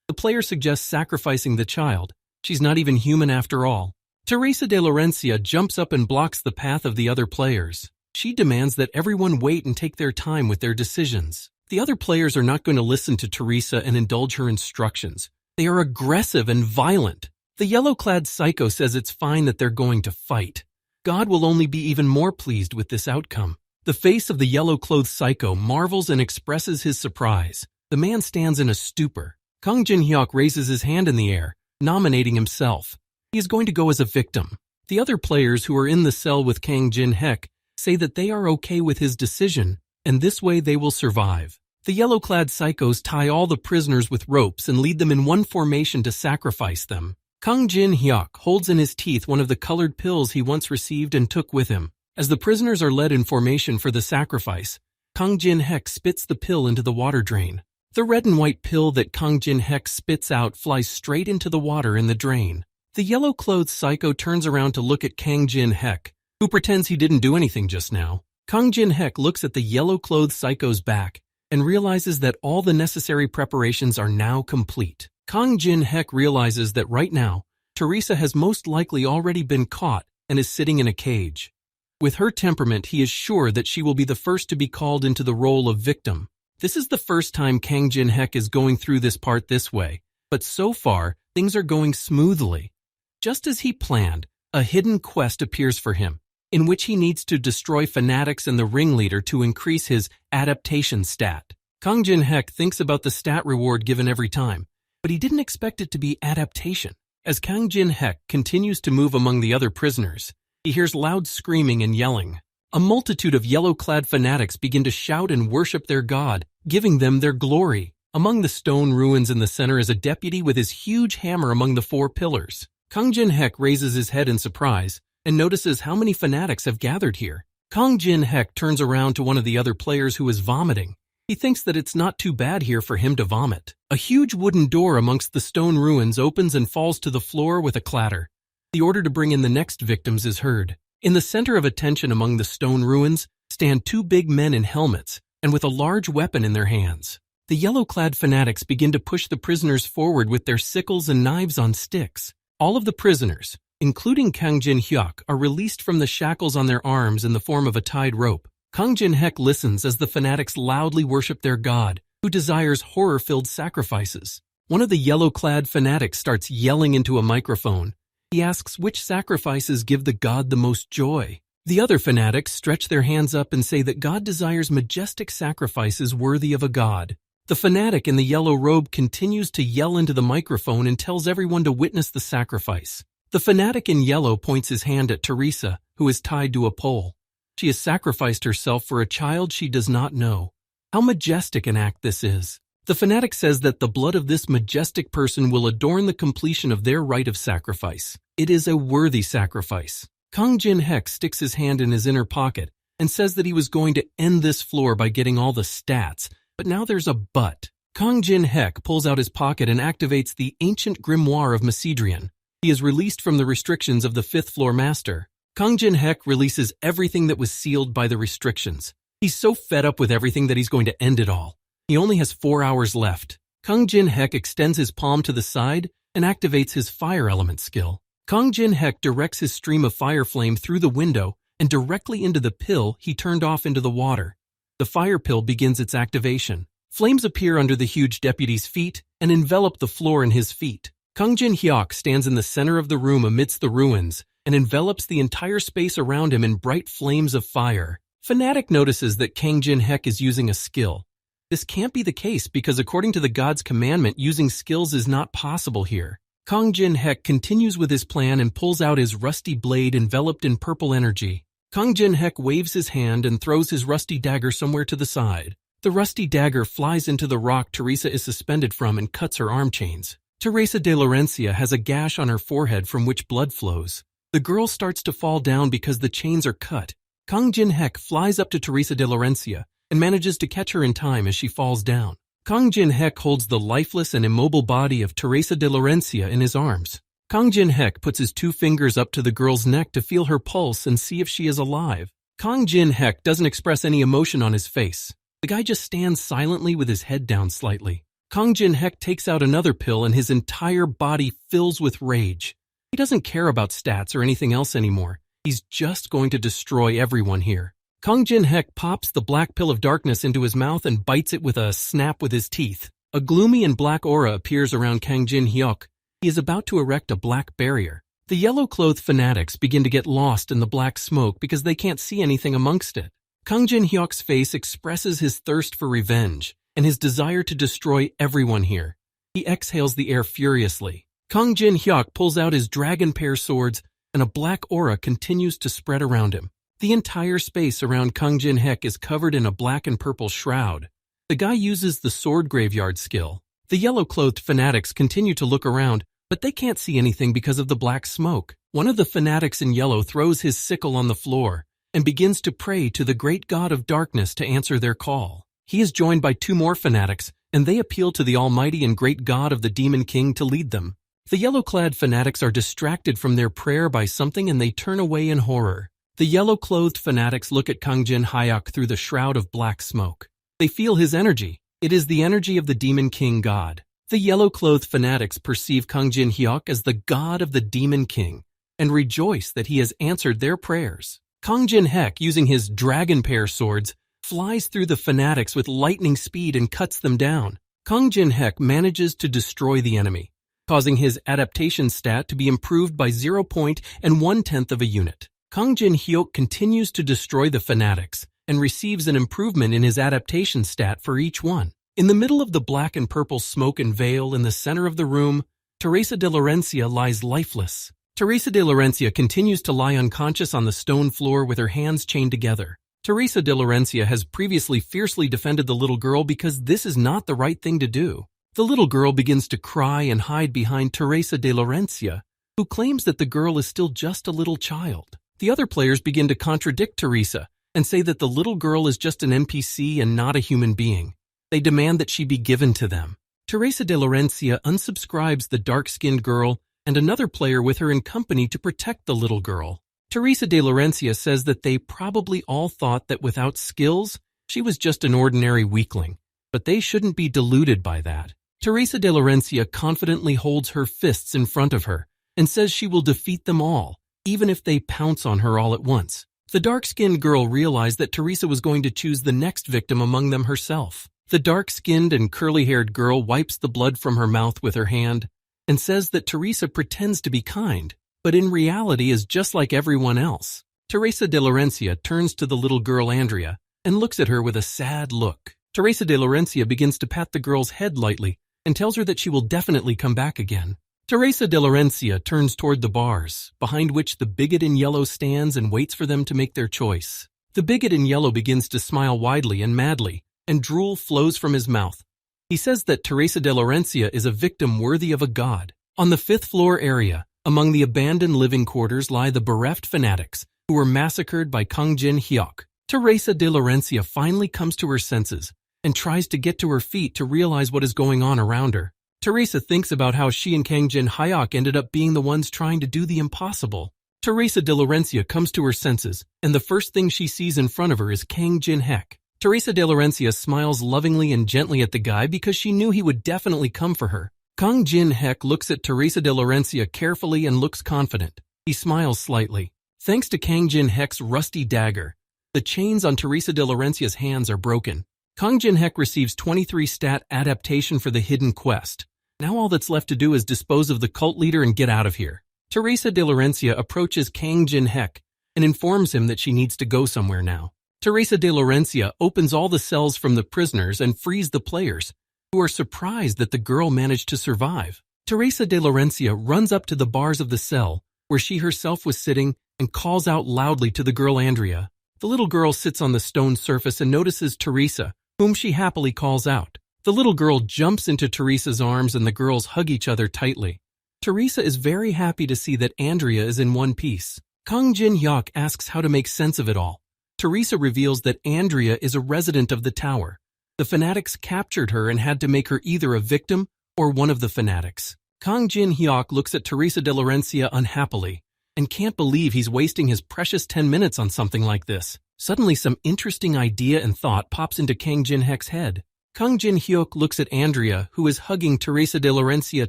A: The player suggests sacrificing the child. She's not even human after all. Teresa de Laurencia jumps up and blocks the path of the other players. She demands that everyone wait and take their time with their decisions. The other players are not going to listen to Teresa and indulge her instructions. They are aggressive and violent. The yellow-clad psycho says it's fine that they're going to fight. God will only be even more pleased with this outcome. The face of the yellow-clothed psycho marvels and expresses his surprise. The man stands in a stupor. Kang Jin-hyuk raises his hand in the air, nominating himself. He is going to go as a victim. The other players who are in the cell with Kang Jin-hyuk say that they are okay with his decision, and this way they will survive. The yellow-clad psychos tie all the prisoners with ropes and lead them in one formation to sacrifice them. Kang Jin-hyuk holds in his teeth one of the colored pills he once received and took with him. As the prisoners are led in formation for the sacrifice, Kang Jin-hyuk spits the pill into the water drain. The red and white pill that Kang Jin-hyuk spits out flies straight into the water in the drain. The yellow-clothed psycho turns around to look at Kang Jin-hyuk, who pretends he didn't do anything just now. Kang Jin-hyuk looks at the yellow-clothed psycho's back and realizes that all the necessary preparations are now complete. Kang Jin-hyuk realizes that right now, Teresa has most likely already been caught and is sitting in a cage. With her temperament, he is sure that she will be the first to be called into the role of victim. This is the first time Kang Jin-hyuk is going through this part this way, but so far, things are going smoothly. Just as he planned, a hidden quest appears for him, in which he needs to destroy fanatics and the ringleader to increase his adaptation stat. Kang Jin-hyuk thinks about the stat reward given every time, but he didn't expect it to be adaptation. As Kang Jin-hyuk continues to move among the other prisoners, he hears loud screaming and yelling. A multitude of yellow-clad fanatics begin to shout and worship their god, giving them their glory. Among the stone ruins in the center is a deputy with his huge hammer among the four pillars. Kang Jin-hyuk raises his head in surprise and notices how many fanatics have gathered here. Kang Jin-hyuk turns around to one of the other players who is vomiting. He thinks that it's not too bad here for him to vomit. A huge wooden door amongst the stone ruins opens and falls to the floor with a clatter. The order to bring in the next victims is heard. In the center of attention among the stone ruins stand two big men in helmets and with a large weapon in their hands. The yellow-clad fanatics begin to push the prisoners forward with their sickles and knives on sticks. All of the prisoners, including Kang Jin-hyuk, are released from the shackles on their arms in the form of a tied rope. Kang Jin-hyuk listens as the fanatics loudly worship their god, who desires horror-filled sacrifices. One of the yellow-clad fanatics starts yelling into a microphone. He asks which sacrifices give the god the most joy. The other fanatics stretch their hands up and say that God desires majestic sacrifices worthy of a god. The fanatic in the yellow robe continues to yell into the microphone and tells everyone to witness the sacrifice. The fanatic in yellow points his hand at Teresa, who is tied to a pole. She has sacrificed herself for a child she does not know. How majestic an act this is. The fanatic says that the blood of this majestic person will adorn the completion of their rite of sacrifice. It is a worthy sacrifice. Kang Jin-hyuk sticks his hand in his inner pocket and says that he was going to end this floor by getting all the stats, but now there's a but. Kang Jin-hyuk pulls out his pocket and activates the ancient grimoire of Macedrian. He is released from the restrictions of the fifth floor master. Kang Jin-hyuk releases everything that was sealed by the restrictions. He's so fed up with everything that he's going to end it all. He only has 4 hours left. Kang Jin-hyuk extends his palm to the side and activates his fire element skill. Kang Jin-hyuk directs his stream of fire flame through the window and directly into the pill he turned off into the water. The fire pill begins its activation. Flames appear under the huge deputy's feet and envelop the floor in his feet. Kang Jin-hyuk stands in the center of the room amidst the ruins and envelops the entire space around him in bright flames of fire. Fanatic notices that Kang Jin-hyuk is using a skill. This can't be the case because according to the god's commandment, using skills is not possible here. Kang Jin-hyuk continues with his plan and pulls out his rusty blade enveloped in purple energy. Kang Jin-hyuk waves his hand and throws his rusty dagger somewhere to the side. The rusty dagger flies into the rock Teresa is suspended from and cuts her arm chains. Teresa de Laurencia has a gash on her forehead from which blood flows. The girl starts to fall down because the chains are cut. Kang Jin-hek flies up to Teresa de Laurencia and manages to catch her in time as she falls down. Kang Jin-hek holds the lifeless and immobile body of Teresa de Laurencia in his arms. Kang Jin-hek puts his 2 fingers up to the girl's neck to feel her pulse and see if she is alive. Kang Jin-hek doesn't express any emotion on his face. The guy just stands silently with his head down slightly. Kang Jin-hek takes out another pill and his entire body fills with rage. He doesn't care about stats or anything else anymore. He's just going to destroy everyone here. Kang Jin-hek pops the black pill of darkness into his mouth and bites it with a snap with his teeth. A gloomy and black aura appears around Kang Jin-hyuk. He is about to erect a black barrier. The yellow-clothed fanatics begin to get lost in the black smoke because they can't see anything amongst it. Kang Jin-hyuk's face expresses his thirst for revenge and his desire to destroy everyone here. He exhales the air furiously. Kang Jin-hyuk pulls out his dragon pair swords and a black aura continues to spread around him. The entire space around Kang Jin-hek is covered in a black and purple shroud. The guy uses the sword graveyard skill. The yellow-clothed fanatics continue to look around, but they can't see anything because of the black smoke. One of the fanatics in yellow throws his sickle on the floor and begins to pray to the great god of darkness to answer their call. He is joined by 2 more fanatics, and they appeal to the almighty and great god of the Demon King to lead them. The yellow-clad fanatics are distracted from their prayer by something and they turn away in horror. The yellow-clothed fanatics look at Kang Jin-hyuk through the shroud of black smoke. They feel his energy. It is the energy of the Demon King god. The yellow-clothed fanatics perceive Kang Jin-hyuk as the god of the Demon King and rejoice that he has answered their prayers. Kang Jin-hek, using his dragon pair swords, flies through the fanatics with lightning speed and cuts them down. Kang Jin-hek manages to destroy the enemy, causing his adaptation stat to be improved by 0.1 of a unit. Kang Jin-hyuk continues to destroy the fanatics and receives an improvement in his adaptation stat for each one. In the middle of the black and purple smoke and veil in the center of the room, Teresa de Laurencia lies lifeless. Teresa de Laurencia continues to lie unconscious on the stone floor with her hands chained together. Teresa de Laurencia has previously fiercely defended the little girl because this is not the right thing to do. The little girl begins to cry and hide behind Teresa de Laurencia, who claims that the girl is still just a little child. The other players begin to contradict Teresa and say that the little girl is just an NPC and not a human being. They demand that she be given to them. Teresa de Laurencia unsubscribes the dark-skinned girl and another player with her in company to protect the little girl. Teresa de Laurencia says that they probably all thought that without skills, she was just an ordinary weakling, but they shouldn't be deluded by that. Teresa de Laurencia confidently holds her fists in front of her and says she will defeat them all, even if they pounce on her all at once. The dark-skinned girl realized that Teresa was going to choose the next victim among them herself. The dark-skinned and curly-haired girl wipes the blood from her mouth with her hand and says that Teresa pretends to be kind, but in reality is just like everyone else. Teresa de Laurencia turns to the little girl Andrea and looks at her with a sad look. Teresa de Laurencia begins to pat the girl's head lightly and tells her that she will definitely come back again. Teresa de Laurencia turns toward the bars, behind which the bigot in yellow stands and waits for them to make their choice. The bigot in yellow begins to smile widely and madly, and drool flows from his mouth. He says that Teresa de Laurencia is a victim worthy of a god. On the 5th floor area, among the abandoned living quarters lie the bereft fanatics, who were massacred by Kang Jin-hyuk. Teresa de Laurencia finally comes to her senses and tries to get to her feet to realize what is going on around her. Teresa thinks about how she and Kang Jin-hyuk ended up being the ones trying to do the impossible. Teresa de Laurencia comes to her senses, and the first thing she sees in front of her is Kang Jin-hek. Teresa de Laurencia smiles lovingly and gently at the guy because she knew he would definitely come for her. Kang Jin-hek looks at Teresa de Laurencia carefully and looks confident. He smiles slightly. Thanks to Kang Jin-hek's rusty dagger, the chains on Teresa de Laurencia's hands are broken. Kang Jin-hek receives 23 stat adaptation for the hidden quest. Now all that's left to do is dispose of the cult leader and get out of here. Teresa de Laurencia approaches Kang Jin-hek and informs him that she needs to go somewhere now. Teresa de Laurencia opens all the cells from the prisoners and frees the players, who are surprised that the girl managed to survive. Teresa de Laurencia runs up to the bars of the cell, where she herself was sitting, and calls out loudly to the girl Andrea. The little girl sits on the stone surface and notices Teresa, whom she happily calls out. The little girl jumps into Teresa's arms and the girls hug each other tightly. Teresa is very happy to see that Andrea is in one piece. Kang Jin-hyuk asks how to make sense of it all. Teresa reveals that Andrea is a resident of the tower. The fanatics captured her and had to make her either a victim or one of the fanatics. Kang Jin-hyuk looks at Teresa de Laurencia unhappily and can't believe he's wasting his precious 10 minutes on something like this. Suddenly some interesting idea and thought pops into Kang Jin-hyuk's head. Kang Jin-hyuk looks at Andrea, who is hugging Teresa de Laurencia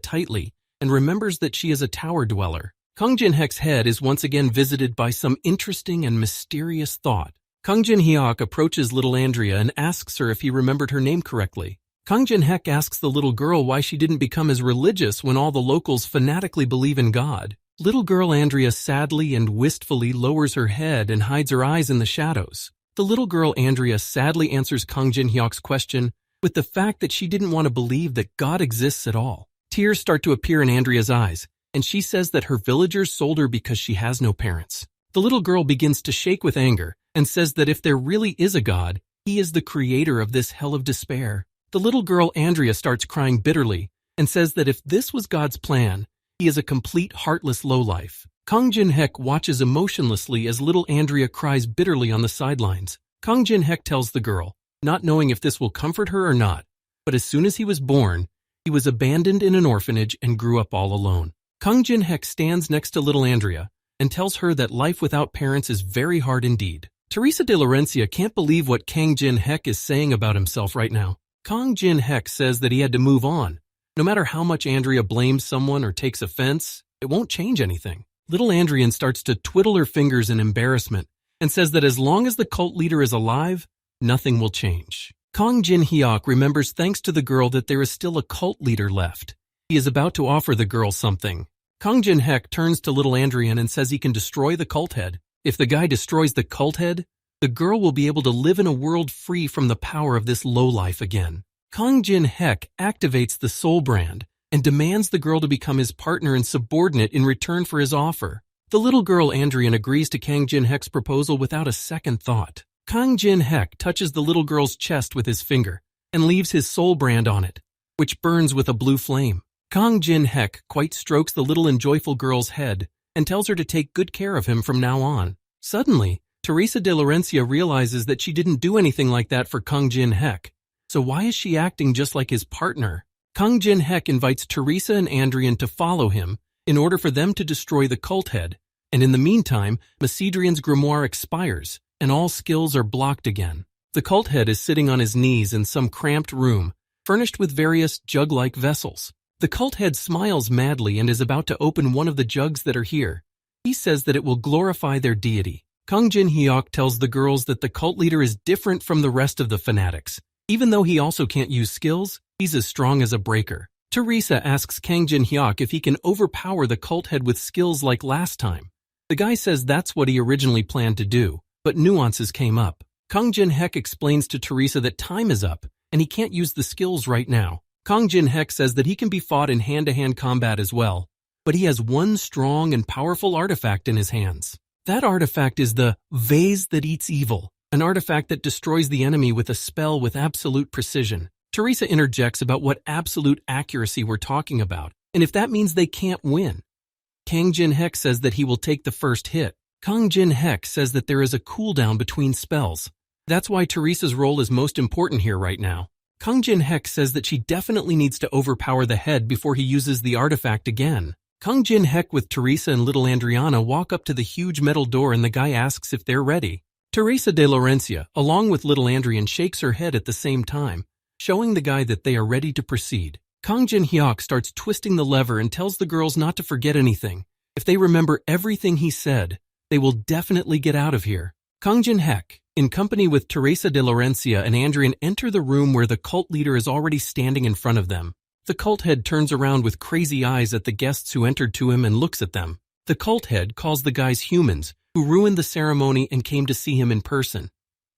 A: tightly, and remembers that she is a tower dweller. Kang Jin-hyuk's head is once again visited by some interesting and mysterious thought. Kang Jin-hyuk approaches little Andrea and asks her if he remembered her name correctly. Kang Jin-hyuk asks the little girl why she didn't become as religious when all the locals fanatically believe in God. Little girl Andrea sadly and wistfully lowers her head and hides her eyes in the shadows. The little girl Andrea sadly answers Kang Jin-hyuk's question with the fact that she didn't want to believe that God exists at all. Tears start to appear in Andrea's eyes, and she says that her villagers sold her because she has no parents. The little girl begins to shake with anger and says that if there really is a God, he is the creator of this hell of despair. The little girl Andrea starts crying bitterly and says that if this was God's plan, he is a complete heartless lowlife. Kang Jin-hyuk watches emotionlessly as little Andrea cries bitterly on the sidelines. Kang Jin-hyuk tells the girl, not knowing if this will comfort her or not, but as soon as he was born, he was abandoned in an orphanage and grew up all alone. Kang Jin-hyuk stands next to little Andrea and tells her that life without parents is very hard indeed. Teresa de Laurencia can't believe what Kang Jin-hyuk is saying about himself right now. Kang Jin-hyuk says that he had to move on. No matter how much Andrea blames someone or takes offense, it won't change anything. Little Andrea starts to twiddle her fingers in embarrassment and says that as long as the cult leader is alive, nothing will change. Kang Jin-hyuk remembers thanks to the girl that there is still a cult leader left. He is about to offer the girl something. Kang Jin-hyuk turns to little Andrea and says he can destroy the cult head. If the guy destroys the cult head, the girl will be able to live in a world free from the power of this lowlife again. Kang Jin-hyuk activates the soul brand and demands the girl to become his partner and subordinate in return for his offer. The little girl Andrian agrees to Kang Jin-hyuk's proposal without a second thought. Kang Jin-hyuk touches the little girl's chest with his finger and leaves his soul brand on it, which burns with a blue flame. Kang Jin-hyuk quite strokes the little and joyful girl's head and tells her to take good care of him from now on. Suddenly, Teresa de Laurencia realizes that she didn't do anything like that for Kang Jin-hyuk. So why is she acting just like his partner? Kang Jin-hyuk invites Teresa and Andrian to follow him in order for them to destroy the cult head, and in the meantime, Macedrian's grimoire expires, and all skills are blocked again. The cult head is sitting on his knees in some cramped room, furnished with various jug-like vessels. The cult head smiles madly and is about to open one of the jugs that are here. He says that it will glorify their deity. Kang Jin-hyuk tells the girls that the cult leader is different from the rest of the fanatics. Even though he also can't use skills, he's as strong as a breaker. Teresa asks Kang Jin-hyuk if he can overpower the cult head with skills like last time. The guy says that's what he originally planned to do, but nuances came up. Kang Jin-hyuk explains to Teresa that time is up, and he can't use the skills right now. Kang Jin-hyuk says that he can be fought in hand-to-hand combat as well, but he has one strong and powerful artifact in his hands. That artifact is the vase that eats evil, an artifact that destroys the enemy with a spell with absolute precision. Teresa interjects about what absolute accuracy we're talking about, and if that means they can't win. Kang Jin-hyuk says that he will take the first hit. Kang Jin-hyuk says that there is a cooldown between spells. That's why Teresa's role is most important here right now. Kang Jin-hyuk says that she definitely needs to overpower the head before he uses the artifact again. Kang Jin-hyuk with Teresa and little Andriana walk up to the huge metal door and the guy asks if they're ready. Teresa de Laurencia, along with little Andrian, shakes her head at the same time, showing the guy that they are ready to proceed. Kang Jin-hyuk starts twisting the lever and tells the girls not to forget anything. If they remember everything he said, they will definitely get out of here. Kang Jin-hyuk, in company with Teresa de Laurencia and Andrian, enter the room where the cult leader is already standing in front of them. The cult head turns around with crazy eyes at the guests who entered to him and looks at them. The cult head calls the guys humans, who ruined the ceremony and came to see him in person.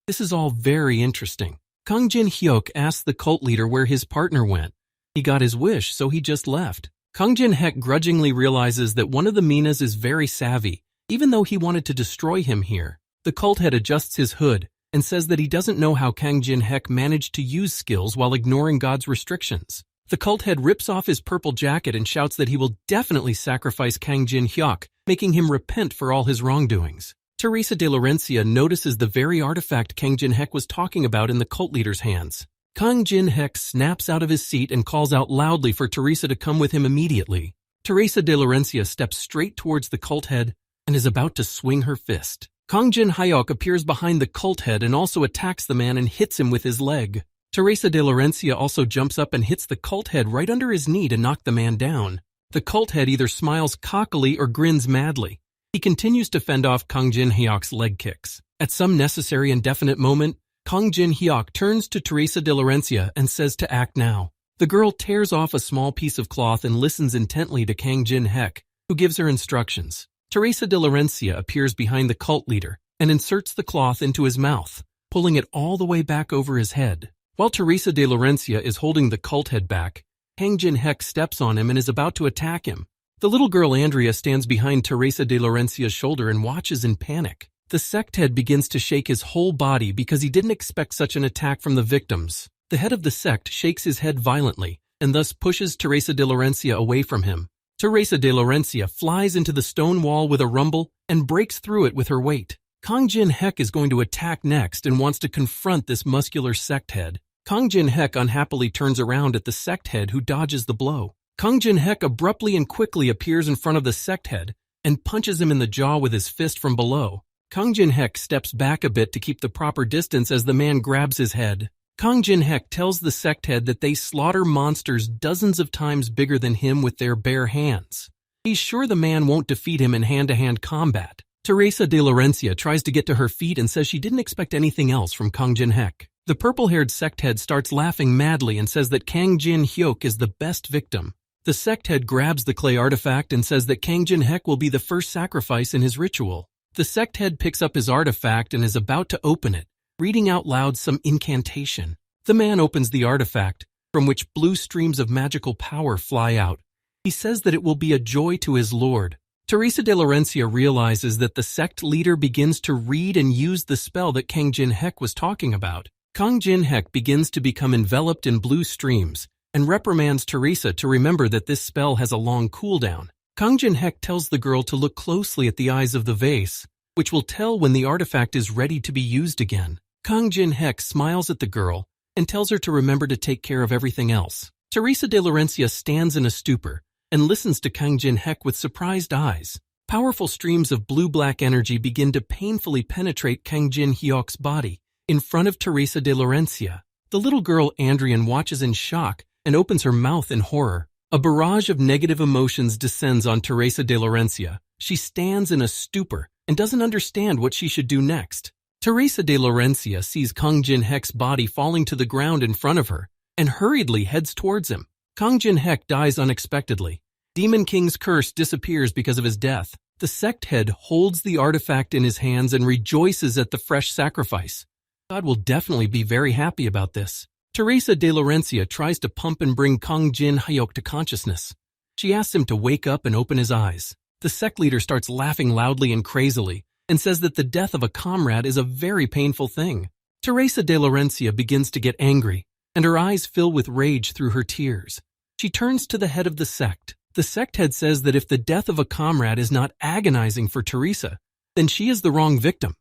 A: This is all very interesting. Kang Jin-hyuk asked the cult leader where his partner went. He got his wish, so he just left. Kang Jin-hyuk grudgingly realizes that one of the Minas is very savvy, even though he wanted to destroy him here. The cult head adjusts his hood and says that he doesn't know how Kang Jin-hek managed to use skills while ignoring God's restrictions. The cult head rips off his purple jacket and shouts that he will definitely sacrifice Kang Jin-hyuk, making him repent for all his wrongdoings. Teresa de Laurencia notices the very artifact Kang Jin-hek was talking about in the cult leader's hands. Kang Jin-hek snaps out of his seat and calls out loudly for Teresa to come with him immediately. Teresa de Laurencia steps straight towards the cult head and is about to swing her fist. Kang Jin-hyuk appears behind the cult head and also attacks the man and hits him with his leg. Teresa de Laurencia also jumps up and hits the cult head right under his knee to knock the man down. The cult head either smiles cockily or grins madly. He continues to fend off Kang Jin-hyuk's leg kicks. At some necessary and definite moment, Kang Jin-hyuk turns to Teresa de Laurencia and says to act now. The girl tears off a small piece of cloth and listens intently to Kang Jin-hek, who gives her instructions. Teresa de Laurencia appears behind the cult leader and inserts the cloth into his mouth, pulling it all the way back over his head. While Teresa de Laurencia is holding the cult head back, Kang Jin-hek steps on him and is about to attack him. The little girl Andrea stands behind Teresa de Laurencia's shoulder and watches in panic. The sect head begins to shake his whole body because he didn't expect such an attack from the victims. The head of the sect shakes his head violently and thus pushes Teresa de Laurencia away from him. Teresa de Laurencia flies into the stone wall with a rumble and breaks through it with her weight. Kang Jin-hek is going to attack next and wants to confront this muscular sect head. Kang Jin-hek unhappily turns around at the sect head, who dodges the blow. Kang Jin-hek abruptly and quickly appears in front of the sect head and punches him in the jaw with his fist from below. Kang Jin-hek steps back a bit to keep the proper distance as the man grabs his head. Kang Jin-hek tells the sect head that they slaughter monsters dozens of times bigger than him with their bare hands. He's sure the man won't defeat him in hand-to-hand combat. Teresa de Laurencia tries to get to her feet and says she didn't expect anything else from Kang Jin-hek. The purple-haired sect head starts laughing madly and says that Kang Jin-hyuk is the best victim. The sect head grabs the clay artifact and says that Kang Jin-hek will be the first sacrifice in his ritual. The sect head picks up his artifact and is about to open it, reading out loud some incantation. The man opens the artifact, from which blue streams of magical power fly out. He says that it will be a joy to his lord. Teresa de Laurencia realizes that the sect leader begins to read and use the spell that Kang Jin-hek was talking about. Kang Jin-hek begins to become enveloped in blue streams and reprimands Teresa to remember that this spell has a long cooldown. Kang Jin-hek tells the girl to look closely at the eyes of the vase, which will tell when the artifact is ready to be used again. Kang Jin-hek smiles at the girl and tells her to remember to take care of everything else. Teresa de Laurencia stands in a stupor and listens to Kang Jin-hek with surprised eyes. Powerful streams of blue-black energy begin to painfully penetrate Kang Jin-hyuk's body in front of Teresa de Laurencia. The little girl Andrian watches in shock and opens her mouth in horror. A barrage of negative emotions descends on Teresa de Laurencia. She stands in a stupor and doesn't understand what she should do next. Teresa de Laurencia sees Kang Jin-hek's body falling to the ground in front of her and hurriedly heads towards him. Kang Jin-hek dies unexpectedly. Demon King's curse disappears because of his death. The sect head holds the artifact in his hands and rejoices at the fresh sacrifice. God will definitely be very happy about this. Teresa de Laurencia tries to pump and bring Kang Jin-hyuk to consciousness. She asks him to wake up and open his eyes. The sect leader starts laughing loudly and crazily and says that the death of a comrade is a very painful thing. Teresa de Laurencia begins to get angry, and her eyes fill with rage through her tears. She turns to the head of the sect. The sect head says that if the death of a comrade is not agonizing for Teresa, then she is the wrong victim.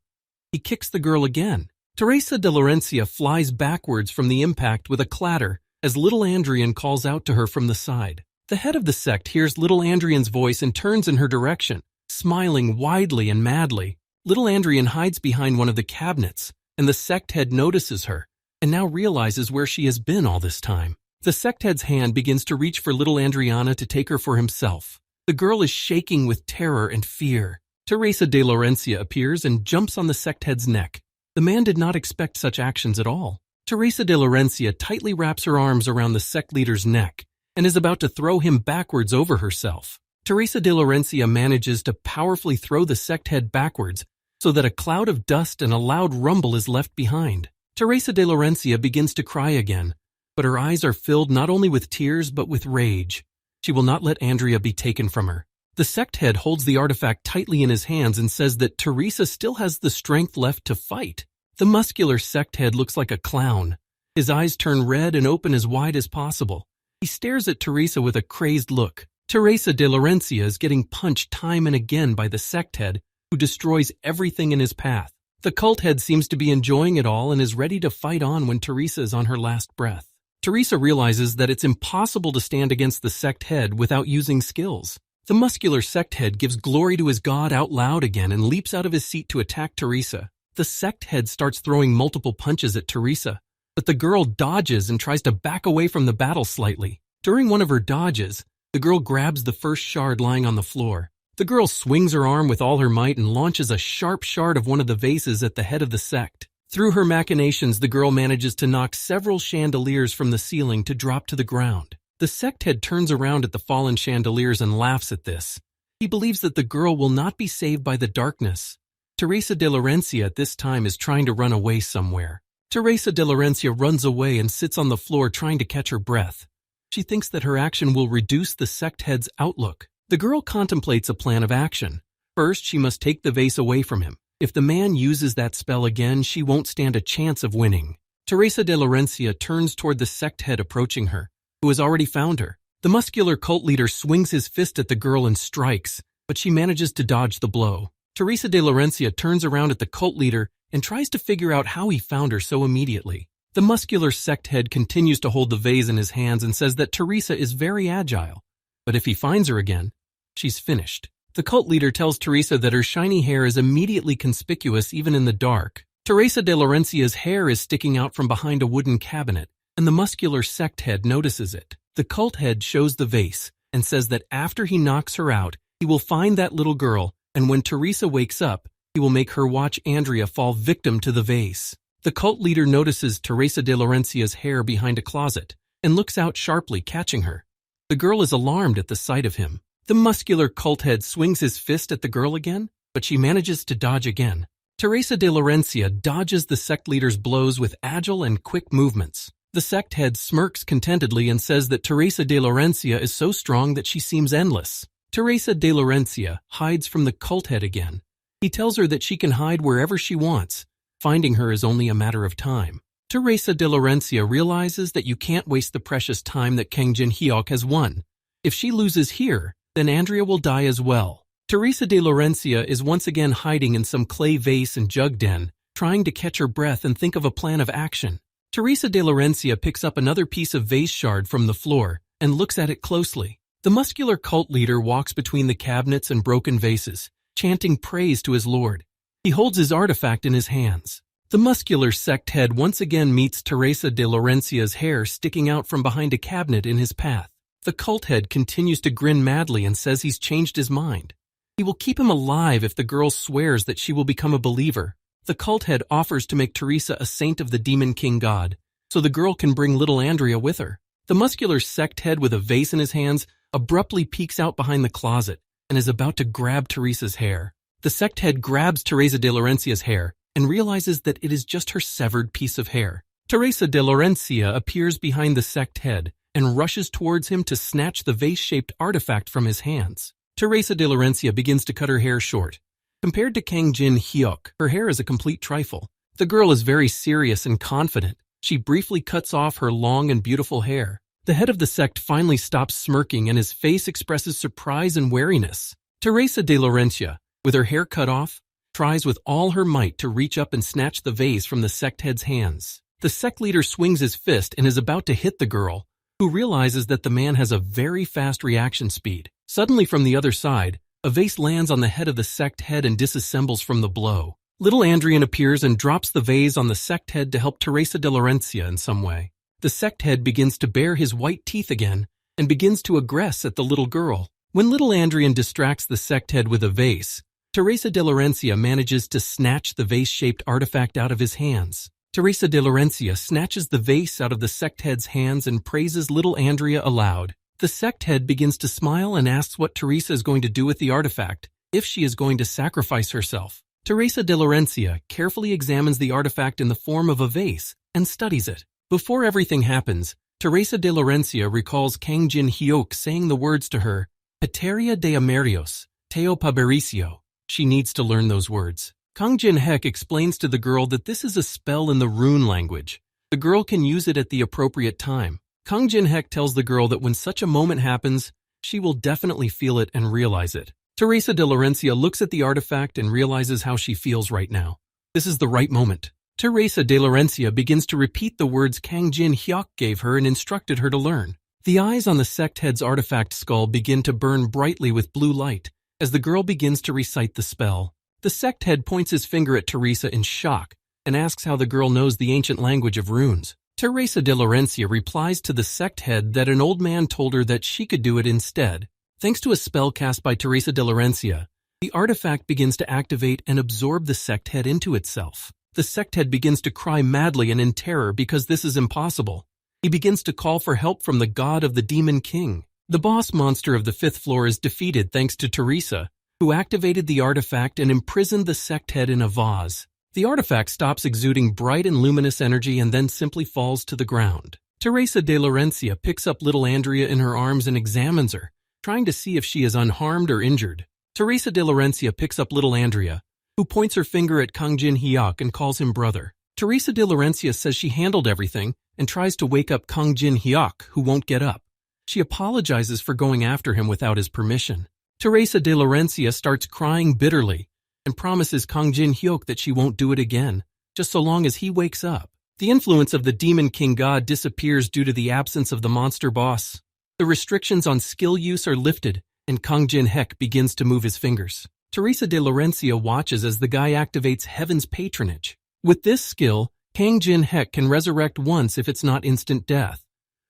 A: He kicks the girl again. Teresa de Laurencia flies backwards from the impact with a clatter as little Andrian calls out to her from the side. The head of the sect hears little Andrian's voice and turns in her direction, smiling widely and madly. Little Andrian hides behind one of the cabinets, and the sect head notices her and now realizes where she has been all this time. The sect head's hand begins to reach for little Andriana to take her for himself. The girl is shaking with terror and fear. Teresa de Laurencia appears and jumps on the sect head's neck. The man did not expect such actions at all. Teresa de Laurencia tightly wraps her arms around the sect leader's neck and is about to throw him backwards over herself. Teresa de Laurencia manages to powerfully throw the sect head backwards so that a cloud of dust and a loud rumble is left behind. Teresa de Laurencia begins to cry again, but her eyes are filled not only with tears but with rage. She will not let Andrea be taken from her. The sect head holds the artifact tightly in his hands and says that Teresa still has the strength left to fight. The muscular sect head looks like a clown. His eyes turn red and open as wide as possible. He stares at Teresa with a crazed look. Teresa de Laurencia is getting punched time and again by the sect head, who destroys everything in his path. The cult head seems to be enjoying it all and is ready to fight on when Teresa is on her last breath. Teresa realizes that it's impossible to stand against the sect head without using skills. The muscular sect head gives glory to his god out loud again and leaps out of his seat to attack Teresa. The sect head starts throwing multiple punches at Teresa, but the girl dodges and tries to back away from the battle slightly. During one of her dodges, the girl grabs the first shard lying on the floor. The girl swings her arm with all her might and launches a sharp shard of one of the vases at the head of the sect. Through her machinations, the girl manages to knock several chandeliers from the ceiling to drop to the ground. The sect head turns around at the fallen chandeliers and laughs at this. He believes that the girl will not be saved by the darkness. Teresa de Laurencia at this time is trying to run away somewhere. Teresa de Laurencia runs away and sits on the floor trying to catch her breath. She thinks that her action will reduce the sect head's outlook. The girl contemplates a plan of action. First, she must take the vase away from him. If the man uses that spell again, she won't stand a chance of winning. Teresa de Laurencia turns toward the sect head approaching her, who has already found her. The muscular cult leader swings his fist at the girl and strikes, but she manages to dodge the blow. Teresa de Laurencia turns around at the cult leader and tries to figure out how he found her so immediately. The muscular sect head continues to hold the vase in his hands and says that Teresa is very agile, but if he finds her again, she's finished. The cult leader tells Teresa that her shiny hair is immediately conspicuous even in the dark. Teresa de Laurencia's hair is sticking out from behind a wooden cabinet, and the muscular sect head notices it. The cult head shows the vase and says that after he knocks her out, he will find that little girl, and when Teresa wakes up, he will make her watch Andrea fall victim to the vase. The cult leader notices Teresa de Laurencia's hair behind a closet and looks out sharply, catching her. The girl is alarmed at the sight of him. The muscular cult head swings his fist at the girl again, but she manages to dodge again. Teresa de Laurencia dodges the sect leader's blows with agile and quick movements. The sect head smirks contentedly and says that Teresa de Laurencia is so strong that she seems endless. Teresa de Laurencia hides from the cult head again. He tells her that she can hide wherever she wants. Finding her is only a matter of time. Teresa de Laurencia realizes that you can't waste the precious time that Kang Jin-hyuk has won. If she loses here, then Andrea will die as well. Teresa de Laurencia is once again hiding in some clay vase and jug den, trying to catch her breath and think of a plan of action. Teresa de Laurencia picks up another piece of vase shard from the floor and looks at it closely. The muscular cult leader walks between the cabinets and broken vases, chanting praise to his lord. He holds his artifact in his hands. The muscular sect head once again meets Teresa de Laurencia's hair sticking out from behind a cabinet in his path. The cult head continues to grin madly and says he's changed his mind. He will keep him alive if the girl swears that she will become a believer. The cult head offers to make Teresa a saint of the demon king god, so the girl can bring little Andrea with her. The muscular sect head with a vase in his hands abruptly peeks out behind the closet and is about to grab Teresa's hair. The sect head grabs Teresa de Laurencia's hair and realizes that it is just her severed piece of hair. Teresa de Laurencia appears behind the sect head and rushes towards him to snatch the vase-shaped artifact from his hands. Teresa de Laurencia begins to cut her hair short. Compared to Kang Jin-hyuk, her hair is a complete trifle. The girl is very serious and confident. She briefly cuts off her long and beautiful hair. The head of the sect finally stops smirking and his face expresses surprise and wariness. Teresa de Laurencia, with her hair cut off, tries with all her might to reach up and snatch the vase from the sect head's hands. The sect leader swings his fist and is about to hit the girl, who realizes that the man has a very fast reaction speed. Suddenly from the other side, a vase lands on the head of the sect head and disassembles from the blow. Little Andrian appears and drops the vase on the sect head to help Teresa de Laurencia in some way. The sect head begins to bare his white teeth again and begins to aggress at the little girl. When little Andrian distracts the sect head with a vase, Teresa de Laurencia manages to snatch the vase-shaped artifact out of his hands. Teresa de Laurencia snatches the vase out of the sect head's hands and praises little Andrea aloud. The sect head begins to smile and asks what Teresa is going to do with the artifact, if she is going to sacrifice herself. Teresa de Laurencia carefully examines the artifact in the form of a vase and studies it. Before everything happens, Teresa de Laurencia recalls Kang Jin-hyuk saying the words to her, Pateria de Amerios, Teo Pabericio. She needs to learn those words. Kang Jin-hek explains to the girl that this is a spell in the rune language. The girl can use it at the appropriate time. Kang Jin-hek tells the girl that when such a moment happens, she will definitely feel it and realize it. Teresa de Laurencia looks at the artifact and realizes how she feels right now. This is the right moment. Teresa de Laurencia begins to repeat the words Kang Jin-hyuk gave her and instructed her to learn. The eyes on the sect head's artifact skull begin to burn brightly with blue light as the girl begins to recite the spell. The sect head points his finger at Teresa in shock and asks how the girl knows the ancient language of runes. Teresa de Laurencia replies to the sect head that an old man told her that she could do it instead. Thanks to a spell cast by Teresa de Laurencia, the artifact begins to activate and absorb the sect head into itself. The sect head begins to cry madly and in terror because this is impossible. He begins to call for help from the god of the Demon King. The boss monster of the 5th floor is defeated thanks to Teresa, who activated the artifact and imprisoned the sect head in a vase. The artifact stops exuding bright and luminous energy and then simply falls to the ground. Teresa de Laurencia picks up little Andrea in her arms and examines her, trying to see if she is unharmed or injured. Teresa de Laurencia picks up little Andrea, who points her finger at Kang Jin-hyuk and calls him brother. Teresa de Laurencia says she handled everything and tries to wake up Kang Jin-hyuk, who won't get up. She apologizes for going after him without his permission. Teresa de Laurencia starts crying bitterly and promises Kang Jin-hyuk that she won't do it again, just so long as he wakes up. The influence of the Demon King god disappears due to the absence of the monster boss. The restrictions on skill use are lifted, and Kang Jin-hek begins to move his fingers. Teresa de Laurencia watches as the guy activates Heaven's Patronage. With this skill, Kang Jin-hek can resurrect once if it's not instant death.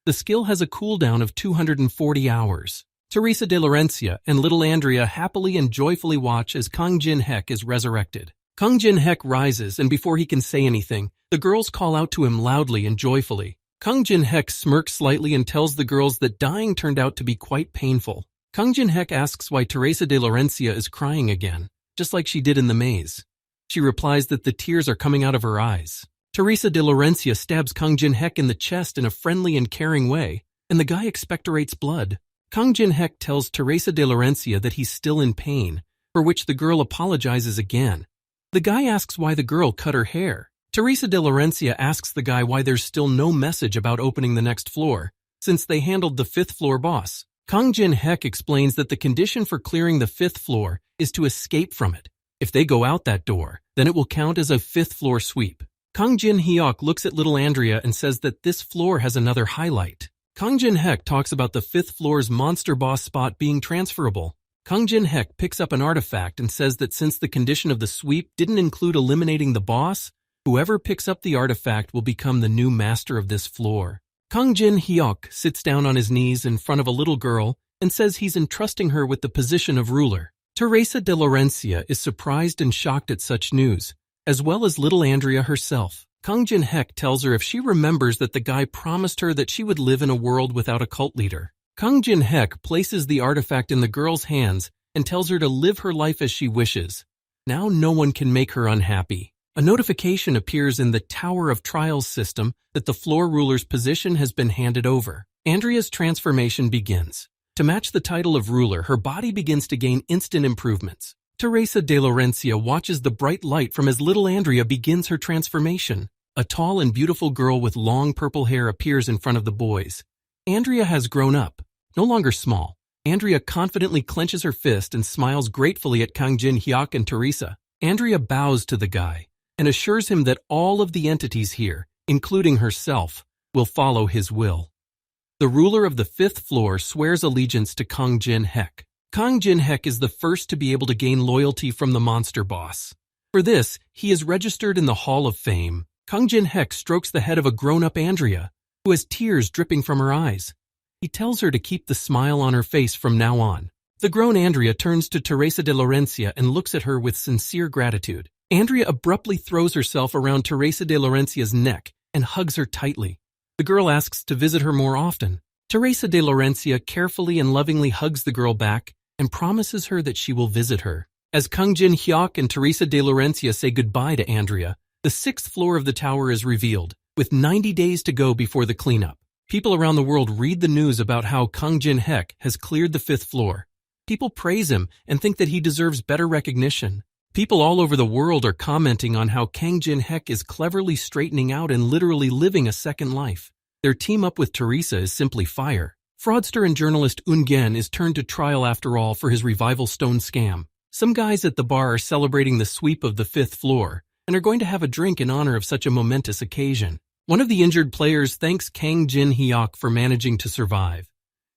A: The skill has a cooldown of 240 hours. Teresa de Laurencia and little Andrea happily and joyfully watch as Kang Jin-hek is resurrected. Kang Jin-hek rises, and before he can say anything, the girls call out to him loudly and joyfully. Kang Jin-hek smirks slightly and tells the girls that dying turned out to be quite painful. Kang Jin-hek asks why Teresa de Laurencia is crying again, just like she did in the maze. She replies that the tears are coming out of her eyes. Teresa de Laurencia stabs Kang Jin-hek in the chest in a friendly and caring way, and the guy expectorates blood. Kang Jin-hek tells Teresa de Laurencia that he's still in pain, for which the girl apologizes again. The guy asks why the girl cut her hair. Teresa de Laurencia asks the guy why there's still no message about opening the next floor, since they handled the 5th floor boss. Kang Jin-hek explains that the condition for clearing the 5th floor is to escape from it. If they go out that door, then it will count as a 5th floor sweep. Kang Jin-hyuk looks at little Andrea and says that this floor has another highlight. Kang Jin-hek talks about the 5th floor's monster boss spot being transferable. Kang Jin-hek picks up an artifact and says that since the condition of the sweep didn't include eliminating the boss, whoever picks up the artifact will become the new master of this floor. Kang Jin-hyuk sits down on his knees in front of a little girl and says he's entrusting her with the position of ruler. Teresa de Laurencia is surprised and shocked at such news, as well as little Andrea herself. Kang Jin-hek tells her if she remembers that the guy promised her that she would live in a world without a cult leader. Kang Jin-hek places the artifact in the girl's hands and tells her to live her life as she wishes. Now no one can make her unhappy. A notification appears in the Tower of Trials system that the floor ruler's position has been handed over. Andrea's transformation begins. To match the title of ruler, her body begins to gain instant improvements. Teresa de Laurencia watches the bright light from as little Andrea begins her transformation. A tall and beautiful girl with long purple hair appears in front of the boys. Andrea has grown up, no longer small. Andrea confidently clenches her fist and smiles gratefully at Kang Jin-hyuk and Teresa. Andrea bows to the guy and assures him that all of the entities here, including herself, will follow his will. The ruler of the 5th floor swears allegiance to Kang Jin-hek. Kang Jin-hek is the first to be able to gain loyalty from the monster boss. For this, he is registered in the Hall of Fame. Kang Jin-hek strokes the head of a grown-up Andrea, who has tears dripping from her eyes. He tells her to keep the smile on her face from now on. The grown Andrea turns to Teresa de Laurencia and looks at her with sincere gratitude. Andrea abruptly throws herself around Teresa de Laurencia's neck and hugs her tightly. The girl asks to visit her more often. Teresa de Laurencia carefully and lovingly hugs the girl back and promises her that she will visit her. As Kang Jin-hyuk and Teresa de Laurencia say goodbye to Andrea, the 6th floor of the tower is revealed, with 90 days to go before the cleanup. People around the world read the news about how Kang Jin-hek has cleared the 5th floor. People praise him and think that he deserves better recognition. People all over the world are commenting on how Kang Jin-hyuk is cleverly straightening out and literally living a second life. Their team up with Teresa is simply fire. Fraudster and journalist Eun-gen is turned to trial after all for his revival stone scam. Some guys at the bar are celebrating the sweep of the 5th floor and are going to have a drink in honor of such a momentous occasion. One of the injured players thanks Kang Jin-hyuk for managing to survive.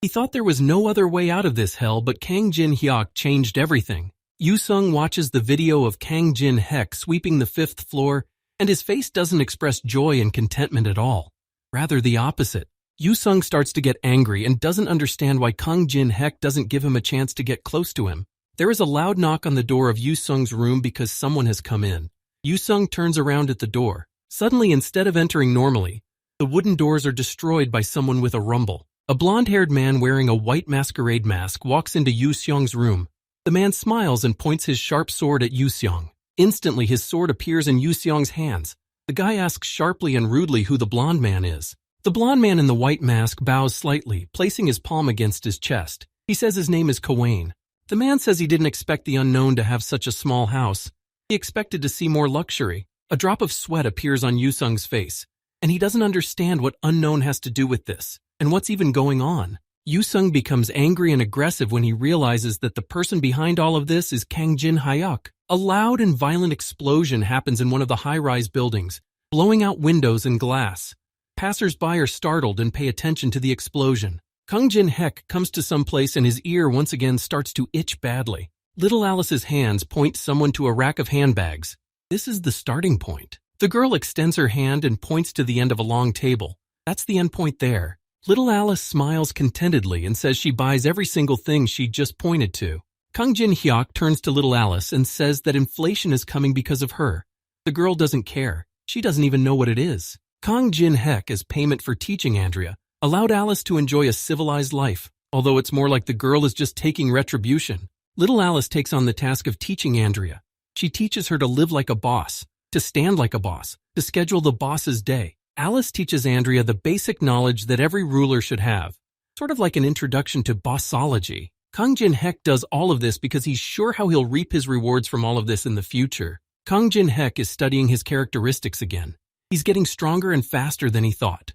A: He thought there was no other way out of this hell, but Kang Jin-hyuk changed everything. Yoo-sung watches the video of Kang Jin-hyuk sweeping the 5th floor, and his face doesn't express joy and contentment at all. Rather the opposite. Yoo-sung starts to get angry and doesn't understand why Kang Jin-hyuk doesn't give him a chance to get close to him. There is a loud knock on the door of Yoo-sung's room because someone has come in. Yoo-sung turns around at the door. Suddenly, instead of entering normally, the wooden doors are destroyed by someone with a rumble. A blonde-haired man wearing a white masquerade mask walks into Yoo-sung's room. The man smiles and points his sharp sword at Yoo-sung. Instantly, his sword appears in Yoo-sung's hands. The guy asks sharply and rudely who the blonde man is. The blonde man in the white mask bows slightly, placing his palm against his chest. He says his name is Kawain. The man says he didn't expect the unknown to have such a small house. He expected to see more luxury. A drop of sweat appears on Yoo-sung's face, and he doesn't understand what unknown has to do with this, and what's even going on. Yoo-sung becomes angry and aggressive when he realizes that the person behind all of this is Kang Jin-hyuk. A loud and violent explosion happens in one of the high-rise buildings, blowing out windows and glass. Passers-by are startled and pay attention to the explosion. Kang Jin-hyuk comes to some place and his ear once again starts to itch badly. Little Alice's hands point someone to a rack of handbags. This is the starting point. The girl extends her hand and points to the end of a long table. That's the end point there. Little Alice smiles contentedly and says she buys every single thing she just pointed to. Kang Jin-hyuk turns to Little Alice and says that inflation is coming because of her. The girl doesn't care. She doesn't even know what it is. Kang Jin-hyuk, as payment for teaching Andrea, allowed Alice to enjoy a civilized life, although it's more like the girl is just taking retribution. Little Alice takes on the task of teaching Andrea. She teaches her to live like a boss, to stand like a boss, to schedule the boss's day. Alice teaches Andrea the basic knowledge that every ruler should have, sort of like an introduction to bossology. Kang Jin-hyuk does all of this because he's sure how he'll reap his rewards from all of this in the future. Kang Jin-hyuk is studying his characteristics again. He's getting stronger and faster than he thought.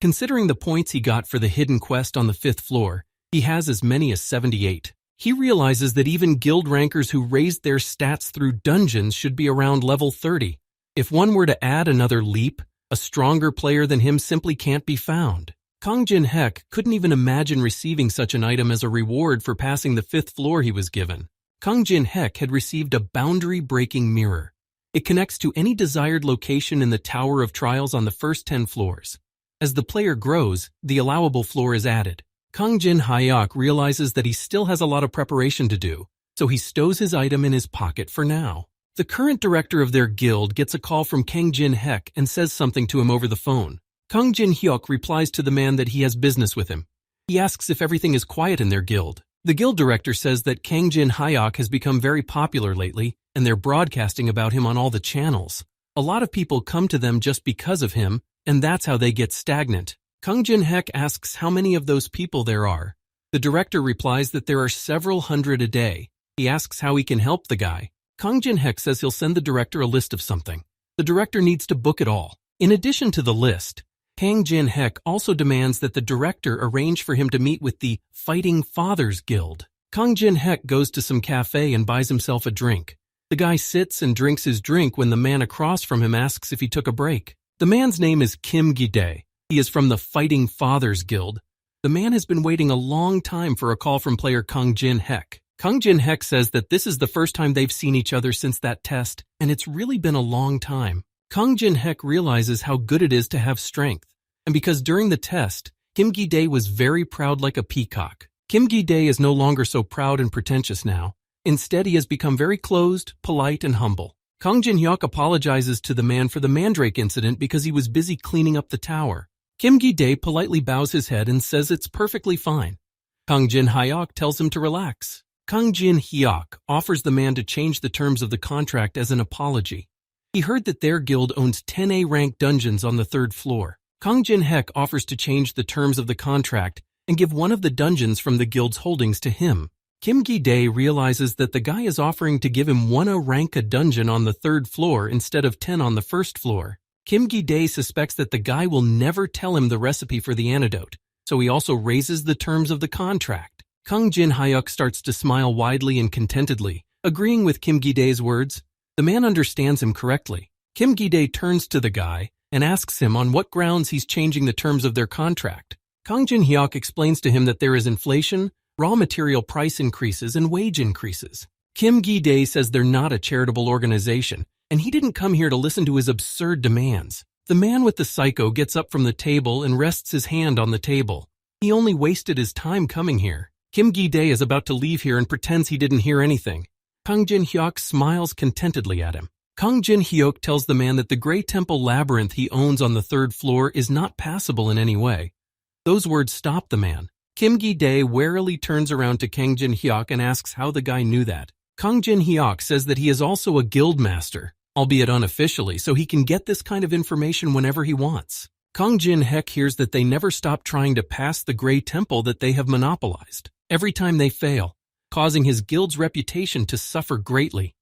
A: Considering the points he got for the hidden quest on the 5th floor, he has as many as 78. He realizes that even guild rankers who raised their stats through dungeons should be around level 30. If one were to add another leap, a stronger player than him simply can't be found. Kang Jin-hyuk couldn't even imagine receiving such an item as a reward for passing the 5th floor he was given. Kang Jin-hyuk had received a boundary-breaking mirror. It connects to any desired location in the Tower of Trials on the first 10 floors. As the player grows, the allowable floor is added. Kang Jin-hyuk realizes that he still has a lot of preparation to do, so he stows his item in his pocket for now. The current director of their guild gets a call from Kang Jin-hyuk and says something to him over the phone. Kang Jin-hyuk replies to the man that he has business with him. He asks if everything is quiet in their guild. The guild director says that Kang Jin-hyuk has become very popular lately, and they're broadcasting about him on all the channels. A lot of people come to them just because of him, and that's how they get stagnant. Kang Jin-hyuk asks how many of those people there are. The director replies that there are several hundred a day. He asks how he can help the guy. Kang Jin-hyuk says he'll send the director a list of something. The director needs to book it all. In addition to the list, Kang Jin-hyuk also demands that the director arrange for him to meet with the Fighting Fathers Guild. Kang Jin-hyuk goes to some cafe and buys himself a drink. The guy sits and drinks his drink when the man across from him asks if he took a break. The man's name is Kim Gi-dae. He is from the Fighting Fathers Guild. The man has been waiting a long time for a call from player Kang Jin-hyuk. Kang Jin-hyuk says that this is the first time they've seen each other since that test, and it's really been a long time. Kang Jin-hyuk realizes how good it is to have strength, and because during the test, Kim Gi-dae was very proud like a peacock. Kim Gi-dae is no longer so proud and pretentious now. Instead, he has become very closed, polite, and humble. Kang Jin-hyuk apologizes to the man for the mandrake incident because he was busy cleaning up the tower. Kim Gi-dae politely bows his head and says it's perfectly fine. Kang Jin-hyuk tells him to relax. Kang Jin-hyuk offers the man to change the terms of the contract as an apology. He heard that their guild owns 10A rank dungeons on the 3rd floor. Kang Jin-hyuk offers to change the terms of the contract and give one of the dungeons from the guild's holdings to him. Kim Gi-dae realizes that the guy is offering to give him 1 rank a dungeon on the 3rd floor instead of 10 on the 1st floor. Kim Gi-dae suspects that the guy will never tell him the recipe for the antidote, so he also raises the terms of the contract. Kang Jin-hyuk starts to smile widely and contentedly, agreeing with Kim Gi-dae's words. The man understands him correctly. Kim Gi-dae turns to the guy and asks him on what grounds he's changing the terms of their contract. Kang Jin-hyuk explains to him that there is inflation, raw material price increases, and wage increases. Kim Gi-dae says they're not a charitable organization, and he didn't come here to listen to his absurd demands. The man with the psycho gets up from the table and rests his hand on the table. He only wasted his time coming here. Kim Gi-dae is about to leave here and pretends he didn't hear anything. Kang Jin-hyuk smiles contentedly at him. Kang Jin-hyuk tells the man that the Grey Temple labyrinth he owns on the 3rd floor is not passable in any way. Those words stop the man. Kim Gi-dae warily turns around to Kang Jin-hyuk and asks how the guy knew that. Kang Jin-hyuk says that he is also a guild master, albeit unofficially, so he can get this kind of information whenever he wants. Kang Jin-hyuk hears that they never stop trying to pass the Grey Temple that they have monopolized. Every time they fail, causing his guild's reputation to suffer greatly.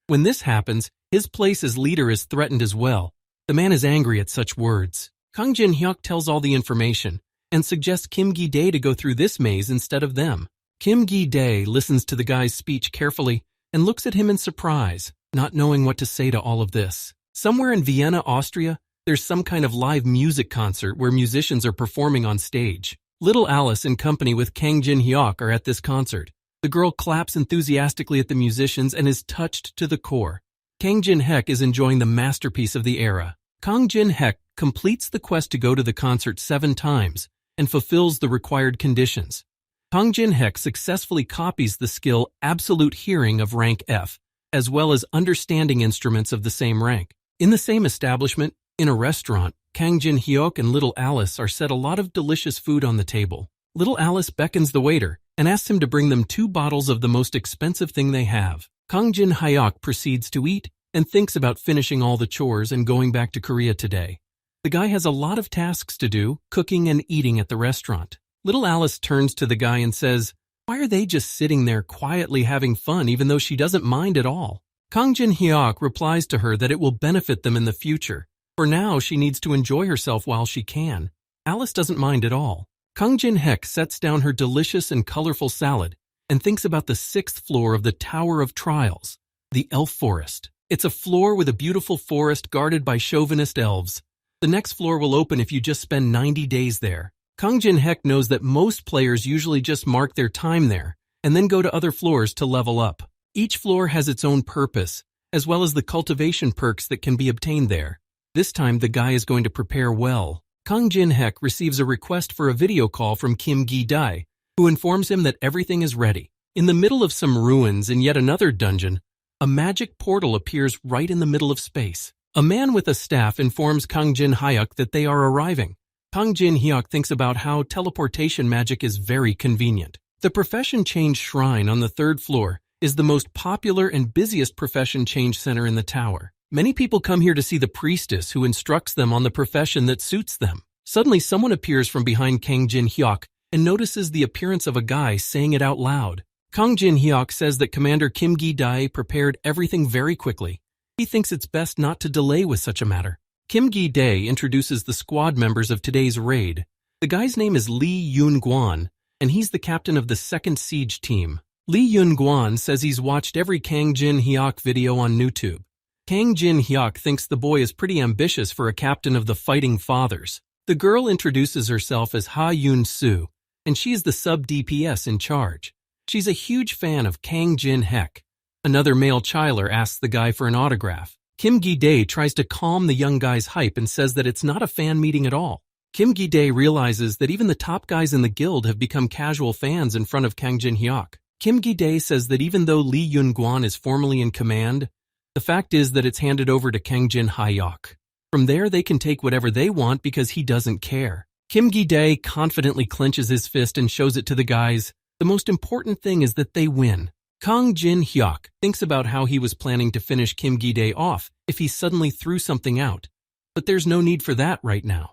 A: When this happens, his place as leader is threatened as well. The man is angry at such words. Kang Jin-hyuk tells all the information and suggests Kim Gi-dae to go through this maze instead of them. Kim Gi-dae listens to the guy's speech carefully and looks at him in surprise, not knowing what to say to all of this. Somewhere in Vienna, Austria, there's some kind of live music concert where musicians are performing on stage. Little Alice in company with Kang Jin-hyuk are at this concert. The girl claps enthusiastically at the musicians and is touched to the core. Kang Jin-hyuk is enjoying the masterpiece of the era. Kang Jin-hyuk completes the quest to go to the concert 7 times and fulfills the required conditions. Kang Jin-hyuk successfully copies the skill Absolute Hearing of rank F, as well as understanding instruments of the same rank. In the same establishment, in a restaurant, Kang Jin-hyuk and Little Alice are set a lot of delicious food on the table. Little Alice beckons the waiter and asks him to bring them 2 bottles of the most expensive thing they have. Kang Jin-hyuk proceeds to eat and thinks about finishing all the chores and going back to Korea today. The guy has a lot of tasks to do, cooking and eating at the restaurant. Little Alice turns to the guy and says, "Why are they just sitting there quietly having fun even though she doesn't mind at all?" Kang Jin-hyuk replies to her that it will benefit them in the future. For now, she needs to enjoy herself while she can. Alice doesn't mind at all. Kang Jin-hyuk sets down her delicious and colorful salad and thinks about the 6th floor of the Tower of Trials, the Elf Forest. It's a floor with a beautiful forest guarded by chauvinist elves. The next floor will open if you just spend 90 days there. Kang Jin-hyuk knows that most players usually just mark their time there and then go to other floors to level up. Each floor has its own purpose, as well as the cultivation perks that can be obtained there. This time the guy is going to prepare well. Kang Jin-hyuk receives a request for a video call from Kim Gi-dae, who informs him that everything is ready. In the middle of some ruins in yet another dungeon, a magic portal appears right in the middle of space. A man with a staff informs Kang Jin-hyuk that they are arriving. Kang Jin-hyuk thinks about how teleportation magic is very convenient. The profession change shrine on the 3rd floor is the most popular and busiest profession change center in the tower. Many people come here to see the priestess who instructs them on the profession that suits them. Suddenly, someone appears from behind Kang Jin-hyuk and notices the appearance of a guy saying it out loud. Kang Jin-hyuk says that Commander Kim Gi-dae prepared everything very quickly. He thinks it's best not to delay with such a matter. Kim Gi-dae introduces the squad members of today's raid. The guy's name is Lee Yoon-gwan, and he's the captain of the 2nd Siege team. Lee Yoon-gwan says he's watched every Kang Jin-hyuk video on YouTube. Kang Jin-hyuk thinks the boy is pretty ambitious for a captain of the Fighting Fathers. The girl introduces herself as Ha Yoon-soo, and she is the sub-DPS in charge. She's a huge fan of Kang Jin-hyuk. Another male chiler asks the guy for an autograph. Kim Gi-dae tries to calm the young guy's hype and says that it's not a fan meeting at all. Kim Gi-dae realizes that even the top guys in the guild have become casual fans in front of Kang Jin-hyuk. Kim Gi-dae says that even though Lee Yoon-gwan is formally in command, the fact is that it's handed over to Kang Jin-hyuk. From there, they can take whatever they want because he doesn't care. Kim Gi-dae confidently clenches his fist and shows it to the guys. The most important thing is that they win. Kang Jin-hyuk thinks about how he was planning to finish Kim Gi-dae off if he suddenly threw something out. But there's no need for that right now.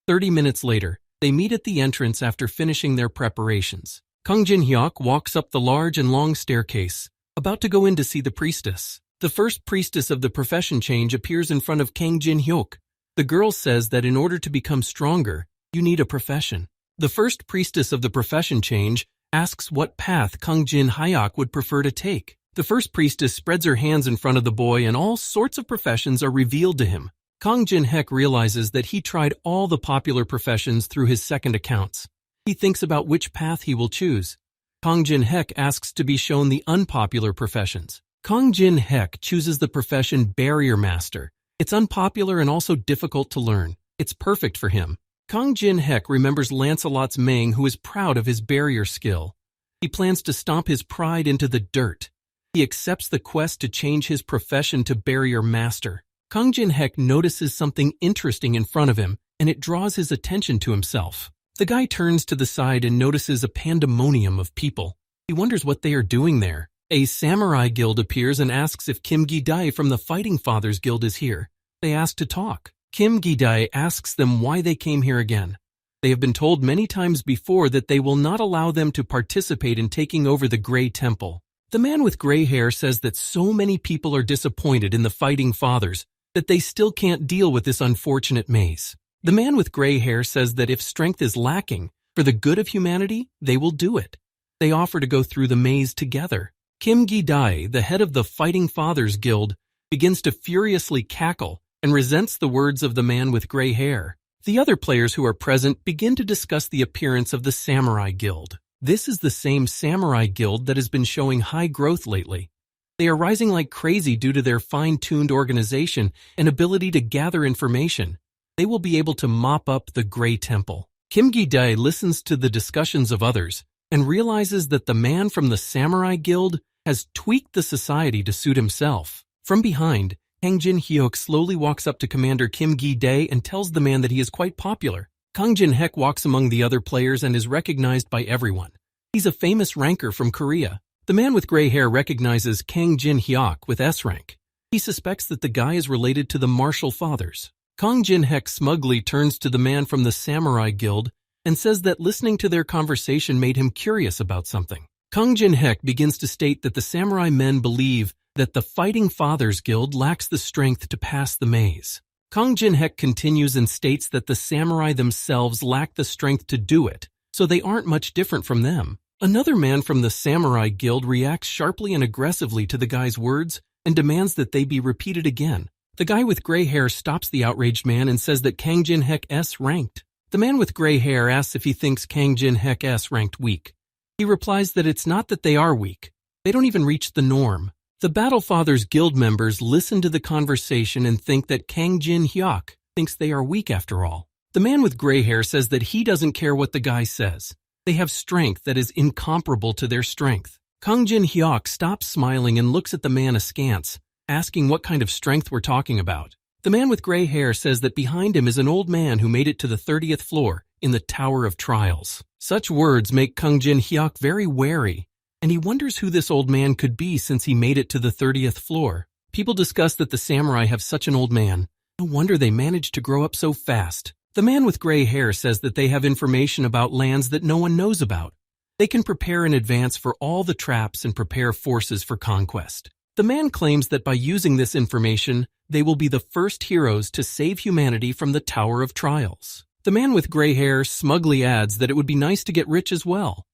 A: 30 minutes later, they meet at the entrance after finishing their preparations. Kang Jin-hyuk walks up the large and long staircase, about to go in to see the priestess. The first priestess of the profession change appears in front of Kang Jin-hyuk. The girl says that in order to become stronger, you need a profession. The first priestess of the profession change asks what path Kang Jin-hyuk would prefer to take. The first priestess spreads her hands in front of the boy and all sorts of professions are revealed to him. Kang Jin-hyuk realizes that he tried all the popular professions through his second accounts. He thinks about which path he will choose. Kang Jin-hyuk asks to be shown the unpopular professions. Kang Jin-hyuk chooses the profession Barrier Master. It's unpopular and also difficult to learn. It's perfect for him. Kang Jin-hyuk remembers Lancelot's Meng, who is proud of his barrier skill. He plans to stomp his pride into the dirt. He accepts the quest to change his profession to Barrier Master. Kang Jin-hyuk notices something interesting in front of him, and it draws his attention to himself. The guy turns to the side and notices a pandemonium of people. He wonders what they are doing there. A samurai guild appears and asks if Kim Gi-dae from the Fighting Fathers Guild is here. They ask to talk. Kim Gi-dae asks them why they came here again. They have been told many times before that they will not allow them to participate in taking over the Grey Temple. The man with gray hair says that so many people are disappointed in the Fighting Fathers that they still can't deal with this unfortunate maze. The man with gray hair says that if strength is lacking, for the good of humanity, they will do it. They offer to go through the maze together. Kim Gi-dae, the head of the Fighting Fathers Guild, begins to furiously cackle and resents the words of the man with gray hair. The other players who are present begin to discuss the appearance of the Samurai Guild. This is the same Samurai Guild that has been showing high growth lately. They are rising like crazy due to their fine-tuned organization and ability to gather information. They will be able to mop up the Grey Temple. Kim Gi-dae listens to the discussions of others and realizes that the man from the Samurai Guild has tweaked the society to suit himself. From behind, Kang Jin-hyuk slowly walks up to Commander Kim Gi-dae and tells the man that he is quite popular. Kang Jin-hyuk walks among the other players and is recognized by everyone. He's a famous ranker from Korea. The man with gray hair recognizes Kang Jin-hyuk with S rank. He suspects that the guy is related to the Martial Fathers. Kang Jin-hyuk smugly turns to the man from the Samurai Guild and says that listening to their conversation made him curious about something. Kang Jin-hyuk begins to state that the samurai men believe that the Fighting Fathers Guild lacks the strength to pass the maze. Kang Jin-hyuk continues and states that the samurai themselves lack the strength to do it, so they aren't much different from them. Another man from the Samurai Guild reacts sharply and aggressively to the guy's words and demands that they be repeated again. The guy with gray hair stops the outraged man and says that Kang Jin-hyuk S ranked. The man with gray hair asks if he thinks Kang Jin-hyuk S ranked weak. He replies that it's not that they are weak. They don't even reach the norm. The Battle Fathers Guild members listen to the conversation and think that Kang Jin-hyuk thinks they are weak after all. The man with gray hair says that he doesn't care what the guy says. They have strength that is incomparable to their strength. Kang Jin-hyuk stops smiling and looks at the man askance, asking what kind of strength we're talking about. The man with gray hair says that behind him is an old man who made it to the 30th floor in the Tower of Trials. Such words make Kang Jin-hyuk very wary, and he wonders who this old man could be since he made it to the 30th floor. People discuss that the samurai have such an old man. No wonder they managed to grow up so fast. The man with gray hair says that they have information about lands that no one knows about. They can prepare in advance for all the traps and prepare forces for conquest. The man claims that by using this information, they will be the first heroes to save humanity from the Tower of Trials. The man with gray hair smugly adds that it would be nice to get rich as well.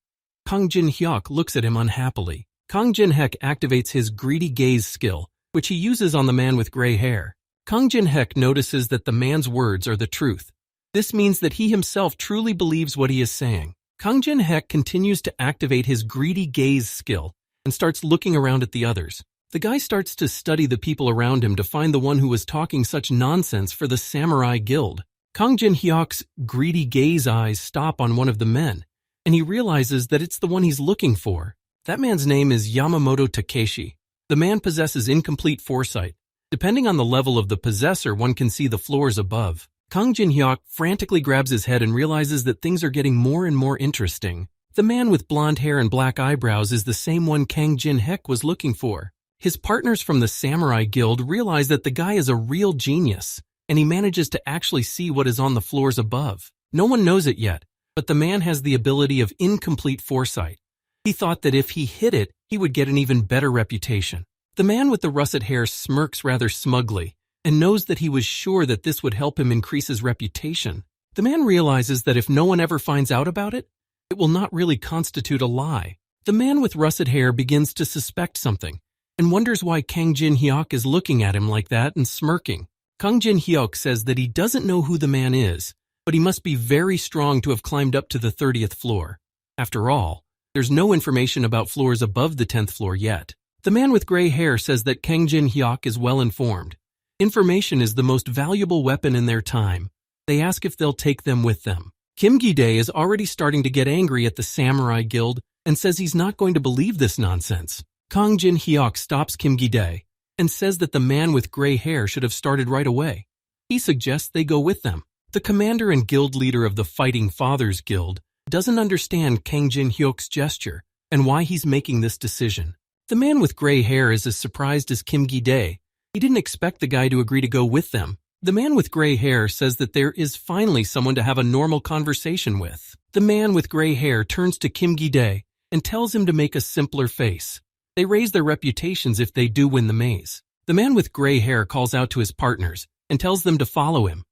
A: Kang Jin-hyuk looks at him unhappily. Kang Jin-hyuk activates his greedy gaze skill, which he uses on the man with gray hair. Kang Jin-hyuk notices that the man's words are the truth. This means that he himself truly believes what he is saying. Kang Jin-hyuk continues to activate his greedy gaze skill and starts looking around at the others. The guy starts to study the people around him to find the one who was talking such nonsense for the Samurai Guild. Kang Jin-hyuk's greedy gaze eyes stop on one of the men, and he realizes that it's the one he's looking for. That man's name is Yamamoto Takeshi. The man possesses incomplete foresight. Depending on the level of the possessor, one can see the floors above. Kang Jin-hyuk frantically grabs his head and realizes that things are getting more and more interesting. The man with blonde hair and black eyebrows is the same one Kang Jin-hyuk was looking for. His partners from the Samurai Guild realize that the guy is a real genius, and he manages to actually see what is on the floors above. No one knows it yet, but the man has the ability of incomplete foresight. He thought that if he hit it, he would get an even better reputation. The man with the russet hair smirks rather smugly and knows that he was sure that this would help him increase his reputation. The man realizes that if no one ever finds out about it, it will not really constitute a lie. The man with russet hair begins to suspect something and wonders why Kang Jin-hyuk is looking at him like that and smirking. Kang Jin-hyuk says that he doesn't know who the man is, but he must be very strong to have climbed up to the 30th floor. After all, there's no information about floors above the 10th floor yet. The man with gray hair says that Kang Jin-hyuk is well informed. Information is the most valuable weapon in their time. They ask if they'll take them with them. Kim Gi-dae is already starting to get angry at the Samurai Guild and says he's not going to believe this nonsense. Kang Jin-hyuk stops Kim Gi-dae and says that the man with gray hair should have started right away. He suggests they go with them. The commander and guild leader of the Fighting Fathers Guild doesn't understand Kang Jin-hyuk's gesture and why he's making this decision. The man with gray hair is as surprised as Kim Gi-dae. He didn't expect the guy to agree to go with them. The man with gray hair says that there is finally someone to have a normal conversation with. The man with gray hair turns to Kim Gi-dae and tells him to make a simpler face. They raise their reputations if they do win the maze. The man with gray hair calls out to his partners and tells them to follow him.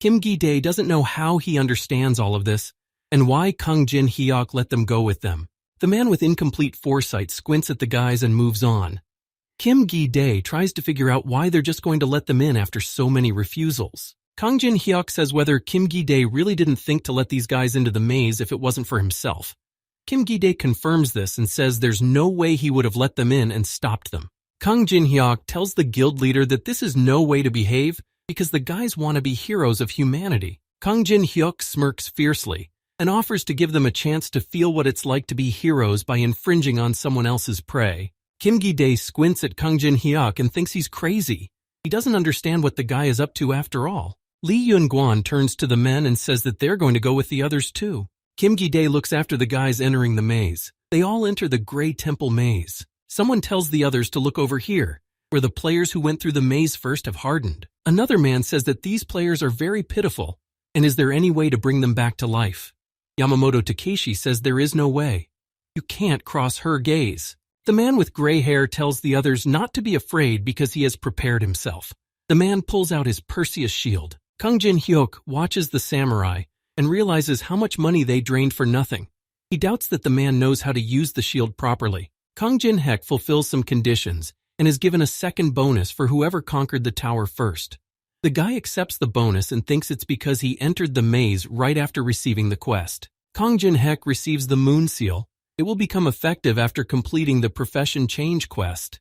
A: Kim Gi-dae doesn't know how he understands all of this and why Kang Jin-hyuk let them go with them. The man with incomplete foresight squints at the guys and moves on. Kim Gi-dae tries to figure out why they're just going to let them in after so many refusals. Kang Jin-hyuk says whether Kim Gi-dae really didn't think to let these guys into the maze if it wasn't for himself. Kim Gi-dae confirms this and says there's no way he would have let them in and stopped them. Kang Jin-hyuk tells the guild leader that this is no way to behave because the guys want to be heroes of humanity. Kang Jin-hyuk smirks fiercely and offers to give them a chance to feel what it's like to be heroes by infringing on someone else's prey. Kim Gi-dae squints at Kang Jin-hyuk and thinks he's crazy. He doesn't understand what the guy is up to after all. Lee Yun-gwan turns to the men and says that they're going to go with the others too. Kim Gi-dae looks after the guys entering the maze. They all enter the Gray Temple maze. Someone tells the others to look over here, where the players who went through the maze first have hardened. Another man says that these players are very pitiful, and is there any way to bring them back to life? Yamamoto Takeshi says there is no way. You can't cross her gaze. The man with gray hair tells the others not to be afraid because he has prepared himself. The man pulls out his Perseus shield. Kang Jin-hyuk watches the samurai and realizes how much money they drained for nothing. He doubts that the man knows how to use the shield properly. Kang Jin-hyuk fulfills some conditions and is given a second bonus for whoever conquered the tower first. The guy accepts the bonus and thinks it's because he entered the maze right after receiving the quest. Kang Jin-hyuk receives the moon seal. It will become effective after completing the profession change quest.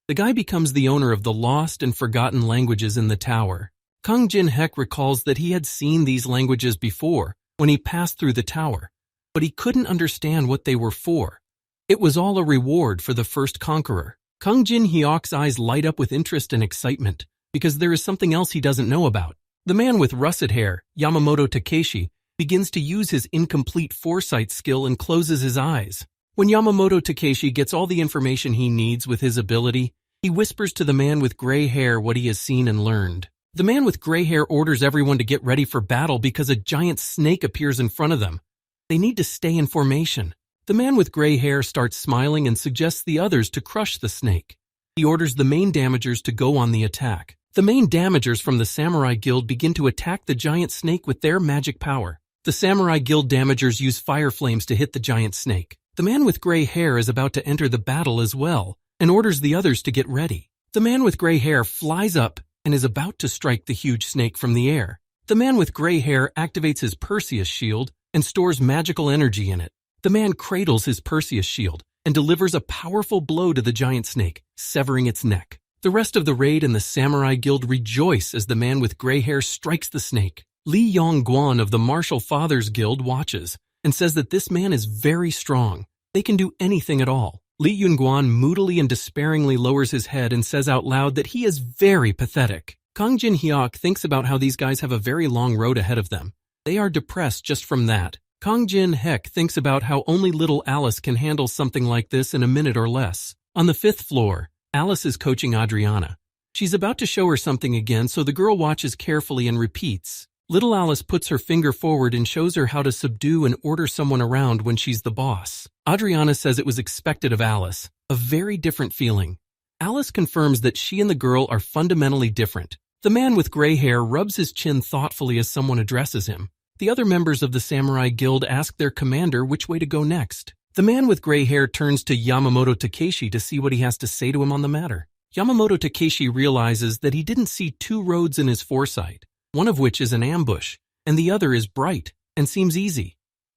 A: The guy becomes the owner of the lost and forgotten languages in the tower. Kang Jin-hyuk recalls that he had seen these languages before when he passed through the tower, but he couldn't understand what they were for. It was all a reward for the first conqueror. Kang Jin-hyuk's eyes light up with interest and excitement because there is something else he doesn't know about. The man with russet hair, Yamamoto Takeshi, begins to use his incomplete foresight skill and closes his eyes. When Yamamoto Takeshi gets all the information he needs with his ability, he whispers to the man with gray hair what he has seen and learned. The man with gray hair orders everyone to get ready for battle because a giant snake appears in front of them. They need to stay in formation. The man with gray hair starts smiling and suggests the others to crush the snake. He orders the main damagers to go on the attack. The main damagers from the Samurai Guild begin to attack the giant snake with their magic power. The Samurai Guild damagers use fire flames to hit the giant snake. The man with gray hair is about to enter the battle as well and orders the others to get ready. The man with gray hair flies up and is about to strike the huge snake from the air. The man with gray hair activates his Perseus shield and stores magical energy in it. The man cradles his Perseus shield and delivers a powerful blow to the giant snake, severing its neck. The rest of the raid and the Samurai Guild rejoice as the man with gray hair strikes the snake. Lee Yong-gwan of the Martial Fathers Guild watches and says that this man is very strong. They can do anything at all. Lee Yun-gwan moodily and despairingly lowers his head and says out loud that he is very pathetic. Kang Jin-hyuk thinks about how these guys have a very long road ahead of them. They are depressed just from that. Kang Jin-hyuk thinks about how only little Alice can handle something like this in a minute or less. On the 5th floor, Alice is coaching Adriana. She's about to show her something again, so the girl watches carefully and repeats, Little Alice puts her finger forward and shows her how to subdue and order someone around when she's the boss. Adriana says it was expected of Alice, a very different feeling. Alice confirms that she and the girl are fundamentally different. The man with gray hair rubs his chin thoughtfully as someone addresses him. The other members of the Samurai Guild ask their commander which way to go next. The man with gray hair turns to Yamamoto Takeshi to see what he has to say to him on the matter. Yamamoto Takeshi realizes that he didn't see two roads in his foresight, one of which is an ambush, and the other is bright and seems easy.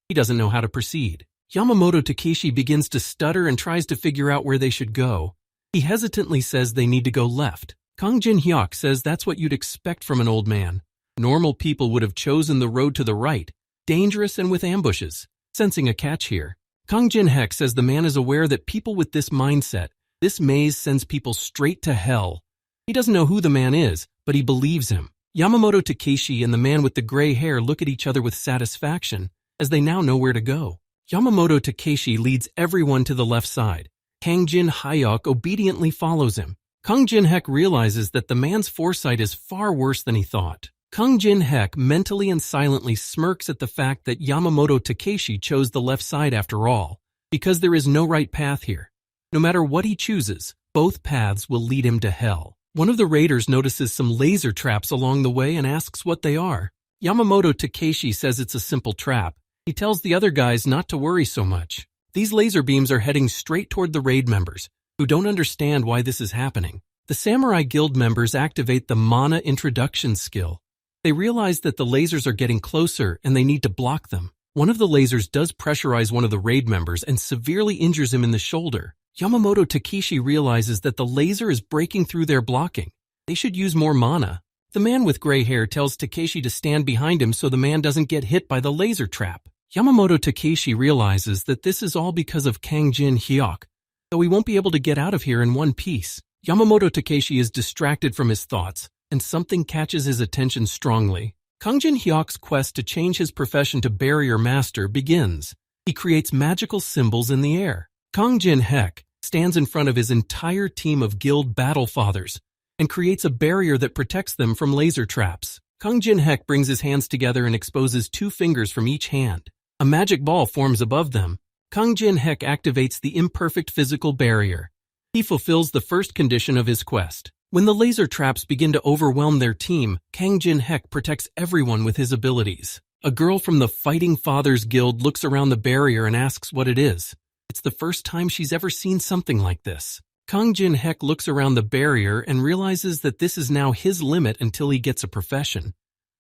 A: He doesn't know how to proceed. Yamamoto Takeshi begins to stutter and tries to figure out where they should go. He hesitantly says they need to go left. Kang Jin-hyuk says that's what you'd expect from an old man. Normal people would have chosen the road to the right, dangerous and with ambushes. Sensing a catch here, Kang Jin-hyuk says the man is aware that people with this mindset, this maze sends people straight to hell. He doesn't know who the man is, but he believes him. Yamamoto Takeshi and the man with the gray hair look at each other with satisfaction, as they now know where to go. Yamamoto Takeshi leads everyone to the left side. Kang Jin-hyuk obediently follows him. Kang Jin-hyuk realizes that the man's foresight is far worse than he thought. Kang Jin-hyuk mentally and silently smirks at the fact that Yamamoto Takeshi chose the left side after all, because there is no right path here. No matter what he chooses, both paths will lead him to hell. One of the raiders notices some laser traps along the way and asks what they are. Yamamoto Takeshi says it's a simple trap. He tells the other guys not to worry so much. These laser beams are heading straight toward the raid members, who don't understand why this is happening. The Samurai Guild members activate the Mana introduction skill. They realize that the lasers are getting closer and they need to block them. One of the lasers does pressurize one of the raid members and severely injures him in the shoulder. Yamamoto Takeshi realizes that the laser is breaking through their blocking. They should use more mana. The man with gray hair tells Takeshi to stand behind him so the man doesn't get hit by the laser trap. Yamamoto Takeshi realizes that this is all because of Kang Jin-hyuk, though he won't be able to get out of here in one piece. Yamamoto Takeshi is distracted from his thoughts, and something catches his attention strongly. Kang Jin-hyuk's quest to change his profession to barrier master begins. He creates magical symbols in the air. Kang Jin-hyuk stands in front of his entire team of guild battle fathers and creates a barrier that protects them from laser traps. Kang Jin-hyuk brings his hands together and exposes 2 fingers from each hand. A magic ball forms above them. Kang Jin-hyuk activates the imperfect physical barrier. He fulfills the first condition of his quest. When the laser traps begin to overwhelm their team, Kang Jin-hyuk protects everyone with his abilities. A girl from the Fighting Fathers Guild looks around the barrier and asks what it is. It's the first time she's ever seen something like this. Kang Jin-hyuk looks around the barrier and realizes that this is now his limit until he gets a profession.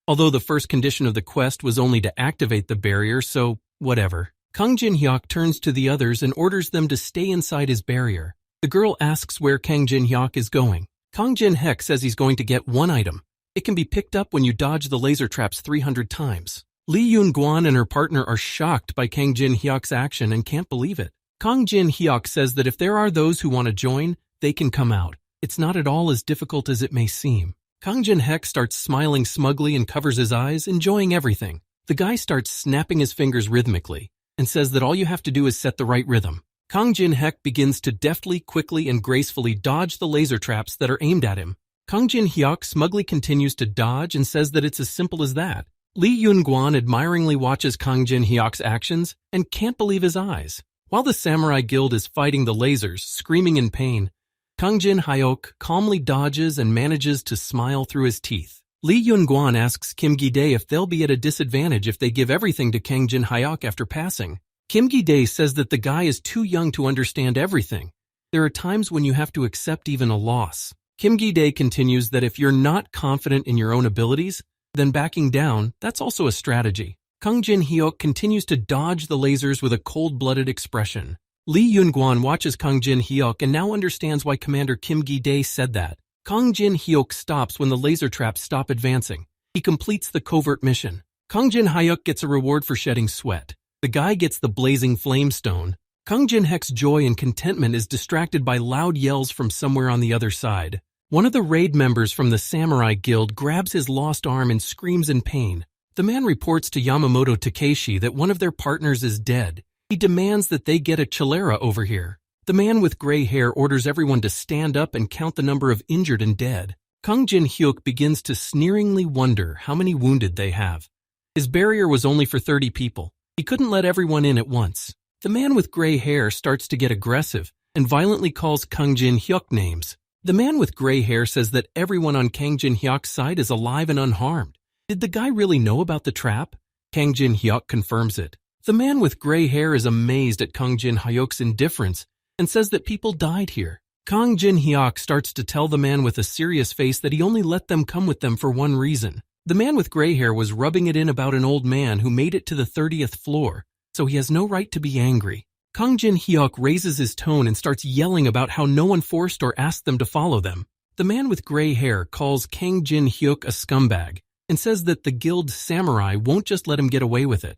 A: Although the first condition of the quest was only to activate the barrier, so whatever. Kang Jin-hyuk turns to the others and orders them to stay inside his barrier. The girl asks where Kang Jin-hyuk is going. Kang Jin-hyuk says he's going to get one item. It can be picked up when you dodge the laser traps 300 times. Lee Yoon-guan and her partner are shocked by Kang Jin-hyuk's action and can't believe it. Kang Jin-hyuk says that if there are those who want to join, they can come out. It's not at all as difficult as it may seem. Kang Jin-hyuk starts smiling smugly and covers his eyes, enjoying everything. The guy starts snapping his fingers rhythmically and says that all you have to do is set the right rhythm. Kang Jin-hyuk begins to deftly, quickly, and gracefully dodge the laser traps that are aimed at him. Kang Jin-hyuk smugly continues to dodge and says that it's as simple as that. Lee Yoon-guan admiringly watches Kang Jin-hyuk's actions and can't believe his eyes. While the Samurai Guild is fighting the lasers, screaming in pain, Kang Jin-hyuk calmly dodges and manages to smile through his teeth. Lee Yoon-guan asks Kim Gi-dae if they'll be at a disadvantage if they give everything to Kang Jin-hyuk after passing. Kim Gi-dae says that the guy is too young to understand everything. There are times when you have to accept even a loss. Kim Gi-dae continues that if you're not confident in your own abilities, then backing down, that's also a strategy. Kang Jin-hyuk continues to dodge the lasers with a cold-blooded expression. Lee Yoon-guan watches Kang Jin-hyuk and now understands why Commander Kim Gi-dae said that. Kang Jin-hyuk stops when the laser traps stop advancing. He completes the covert mission. Kang Jin-hyuk gets a reward for shedding sweat. The guy gets the blazing flame stone. Kang Jin-hyuk's joy and contentment is distracted by loud yells from somewhere on the other side. One of the raid members from the Samurai Guild grabs his lost arm and screams in pain. The man reports to Yamamoto Takeshi that one of their partners is dead. He demands that they get a cholera over here. The man with gray hair orders everyone to stand up and count the number of injured and dead. Kang Jin-hyuk begins to sneeringly wonder how many wounded they have. His barrier was only for 30 people. He couldn't let everyone in at once. The man with gray hair starts to get aggressive and violently calls Kang Jin-hyuk names. The man with gray hair says that everyone on Kang Jin-hyuk's side is alive and unharmed. Did the guy really know about the trap? Kang Jin-hyuk confirms it. The man with gray hair is amazed at Kang Jin-hyuk's indifference and says that people died here. Kang Jin-hyuk starts to tell the man with a serious face that he only let them come with them for one reason. The man with gray hair was rubbing it in about an old man who made it to the 30th floor, so he has no right to be angry. Kang Jin-hyuk raises his tone and starts yelling about how no one forced or asked them to follow them. The man with gray hair calls Kang Jin-hyuk a scumbag and says that the guild samurai won't just let him get away with it.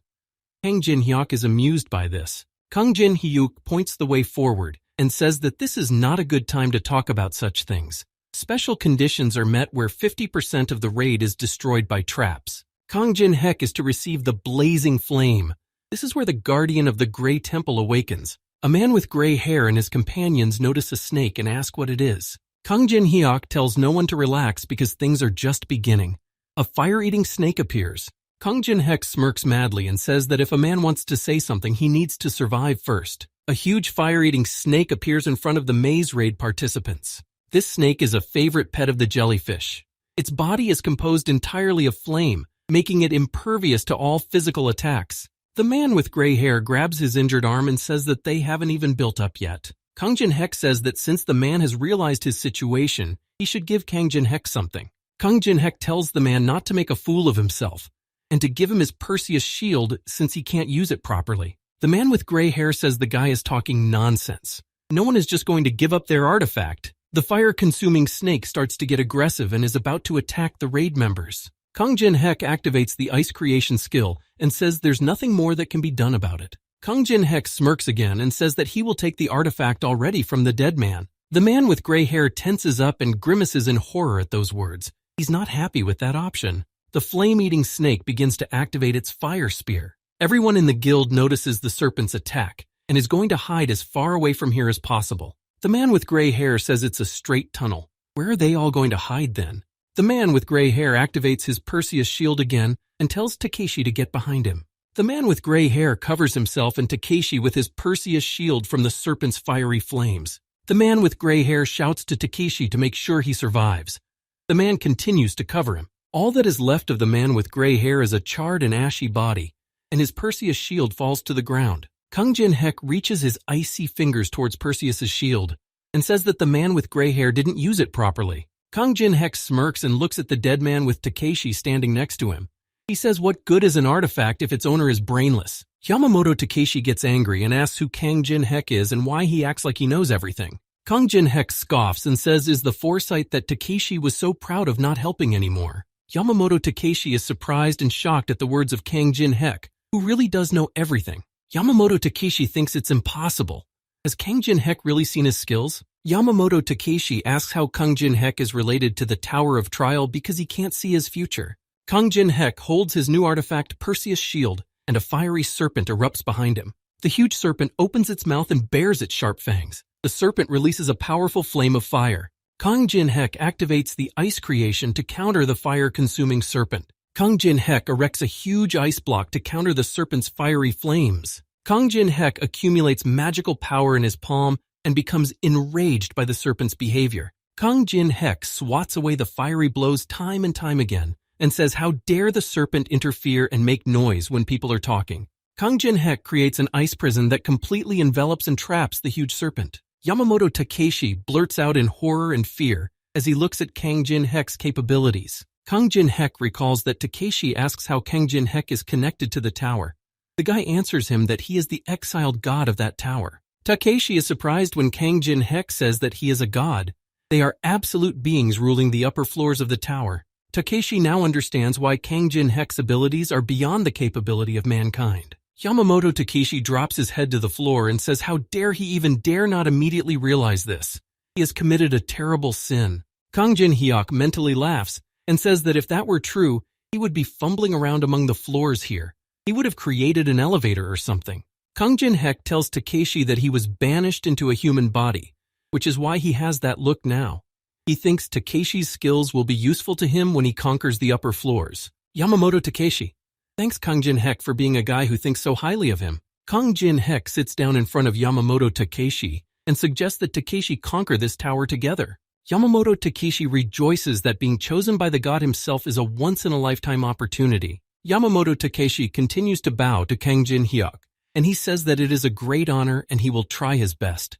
A: Kang Jin-hyuk is amused by this. Kang Jin-hyuk points the way forward and says that this is not a good time to talk about such things. Special conditions are met where 50% of the raid is destroyed by traps. Kang Jin-hyuk is to receive the blazing flame. This is where the guardian of the Grey Temple awakens. A man with gray hair and his companions notice a snake and ask what it is. Kang Jin-hyuk tells no one to relax because things are just beginning. A fire-eating snake appears. Kang Jin-hyuk smirks madly and says that if a man wants to say something, he needs to survive first. A huge fire-eating snake appears in front of the maze raid participants. This snake is a favorite pet of the jellyfish. Its body is composed entirely of flame, making it impervious to all physical attacks. The man with gray hair grabs his injured arm and says that they haven't even built up yet. Kang Jin-hyuk says that since the man has realized his situation, he should give Kang Jin-hyuk something. Kang Jin-hyuk tells the man not to make a fool of himself and to give him his Perseus shield since he can't use it properly. The man with gray hair says the guy is talking nonsense. No one is just going to give up their artifact. The fire-consuming snake starts to get aggressive and is about to attack the raid members. Kang Jin-hyuk activates the ice creation skill and says there's nothing more that can be done about it. Kang Jin-hyuk smirks again and says that he will take the artifact already from the dead man. The man with gray hair tenses up and grimaces in horror at those words. He's not happy with that option. The flame-eating snake begins to activate its fire spear. Everyone in the guild notices the serpent's attack and is going to hide as far away from here as possible. The man with gray hair says it's a straight tunnel. Where are they all going to hide then? The man with gray hair activates his Perseus shield again and tells Takeshi to get behind him. The man with gray hair covers himself and Takeshi with his Perseus shield from the serpent's fiery flames. The man with gray hair shouts to Takeshi to make sure he survives. The man continues to cover him. All that is left of the man with gray hair is a charred and ashy body, and his Perseus shield falls to the ground. Kang Jin-hyuk reaches his icy fingers towards Perseus's shield and says that the man with gray hair didn't use it properly. Kang Jin-hyuk smirks and looks at the dead man with Takeshi standing next to him. He says what good is an artifact if its owner is brainless? Yamamoto Takeshi gets angry and asks who Kang Jin-hyuk is and why he acts like he knows everything. Kang Jin-hyuk scoffs and says is the foresight that Takeshi was so proud of not helping anymore. Yamamoto Takeshi is surprised and shocked at the words of Kang Jin-hyuk, who really does know everything. Yamamoto Takeshi thinks it's impossible. Has Kang Jin-hyuk really seen his skills? Yamamoto Takeshi asks how Kang Jin-hyuk is related to the Tower of Trial because he can't see his future. Kang Jin-hyuk holds his new artifact Perseus shield, and a fiery serpent erupts behind him. The huge serpent opens its mouth and bares its sharp fangs. The serpent releases a powerful flame of fire. Kang Jin-hyuk activates the ice creation to counter the fire-consuming serpent. Kang Jin-hyuk erects a huge ice block to counter the serpent's fiery flames. Kang Jin-hyuk accumulates magical power in his palm and becomes enraged by the serpent's behavior. Kang Jin-hyuk swats away the fiery blows time and time again and says how dare the serpent interfere and make noise when people are talking. Kang Jin-hyuk creates an ice prison that completely envelops and traps the huge serpent. Yamamoto Takeshi blurts out in horror and fear as he looks at Kang Jin-hyuk's capabilities. Kang Jin-hyuk recalls that Takeshi asks how Kang Jin-hyuk is connected to the tower. The guy answers him that he is the exiled god of that tower. Takeshi is surprised when Kang Jin-hyuk says that he is a god. They are absolute beings ruling the upper floors of the tower. Takeshi now understands why Kang Jin-hyuk's abilities are beyond the capability of mankind. Yamamoto Takeshi drops his head to the floor and says how dare he even dare not immediately realize this. He has committed a terrible sin. Kang Jin-hyuk mentally laughs and says that if that were true, he would be fumbling around among the floors here. He would have created an elevator or something. Kang Jin-hyuk tells Takeshi that he was banished into a human body, which is why he has that look now. He thinks Takeshi's skills will be useful to him when he conquers the upper floors. Yamamoto Takeshi thanks Kang Jin-hek for being a guy who thinks so highly of him. Kang Jin-hek sits down in front of Yamamoto Takeshi and suggests that Takeshi conquer this tower together. Yamamoto Takeshi rejoices that being chosen by the god himself is a once-in-a-lifetime opportunity. Yamamoto Takeshi continues to bow to Kang Jin-hyuk, and he says that it is a great honor and he will try his best.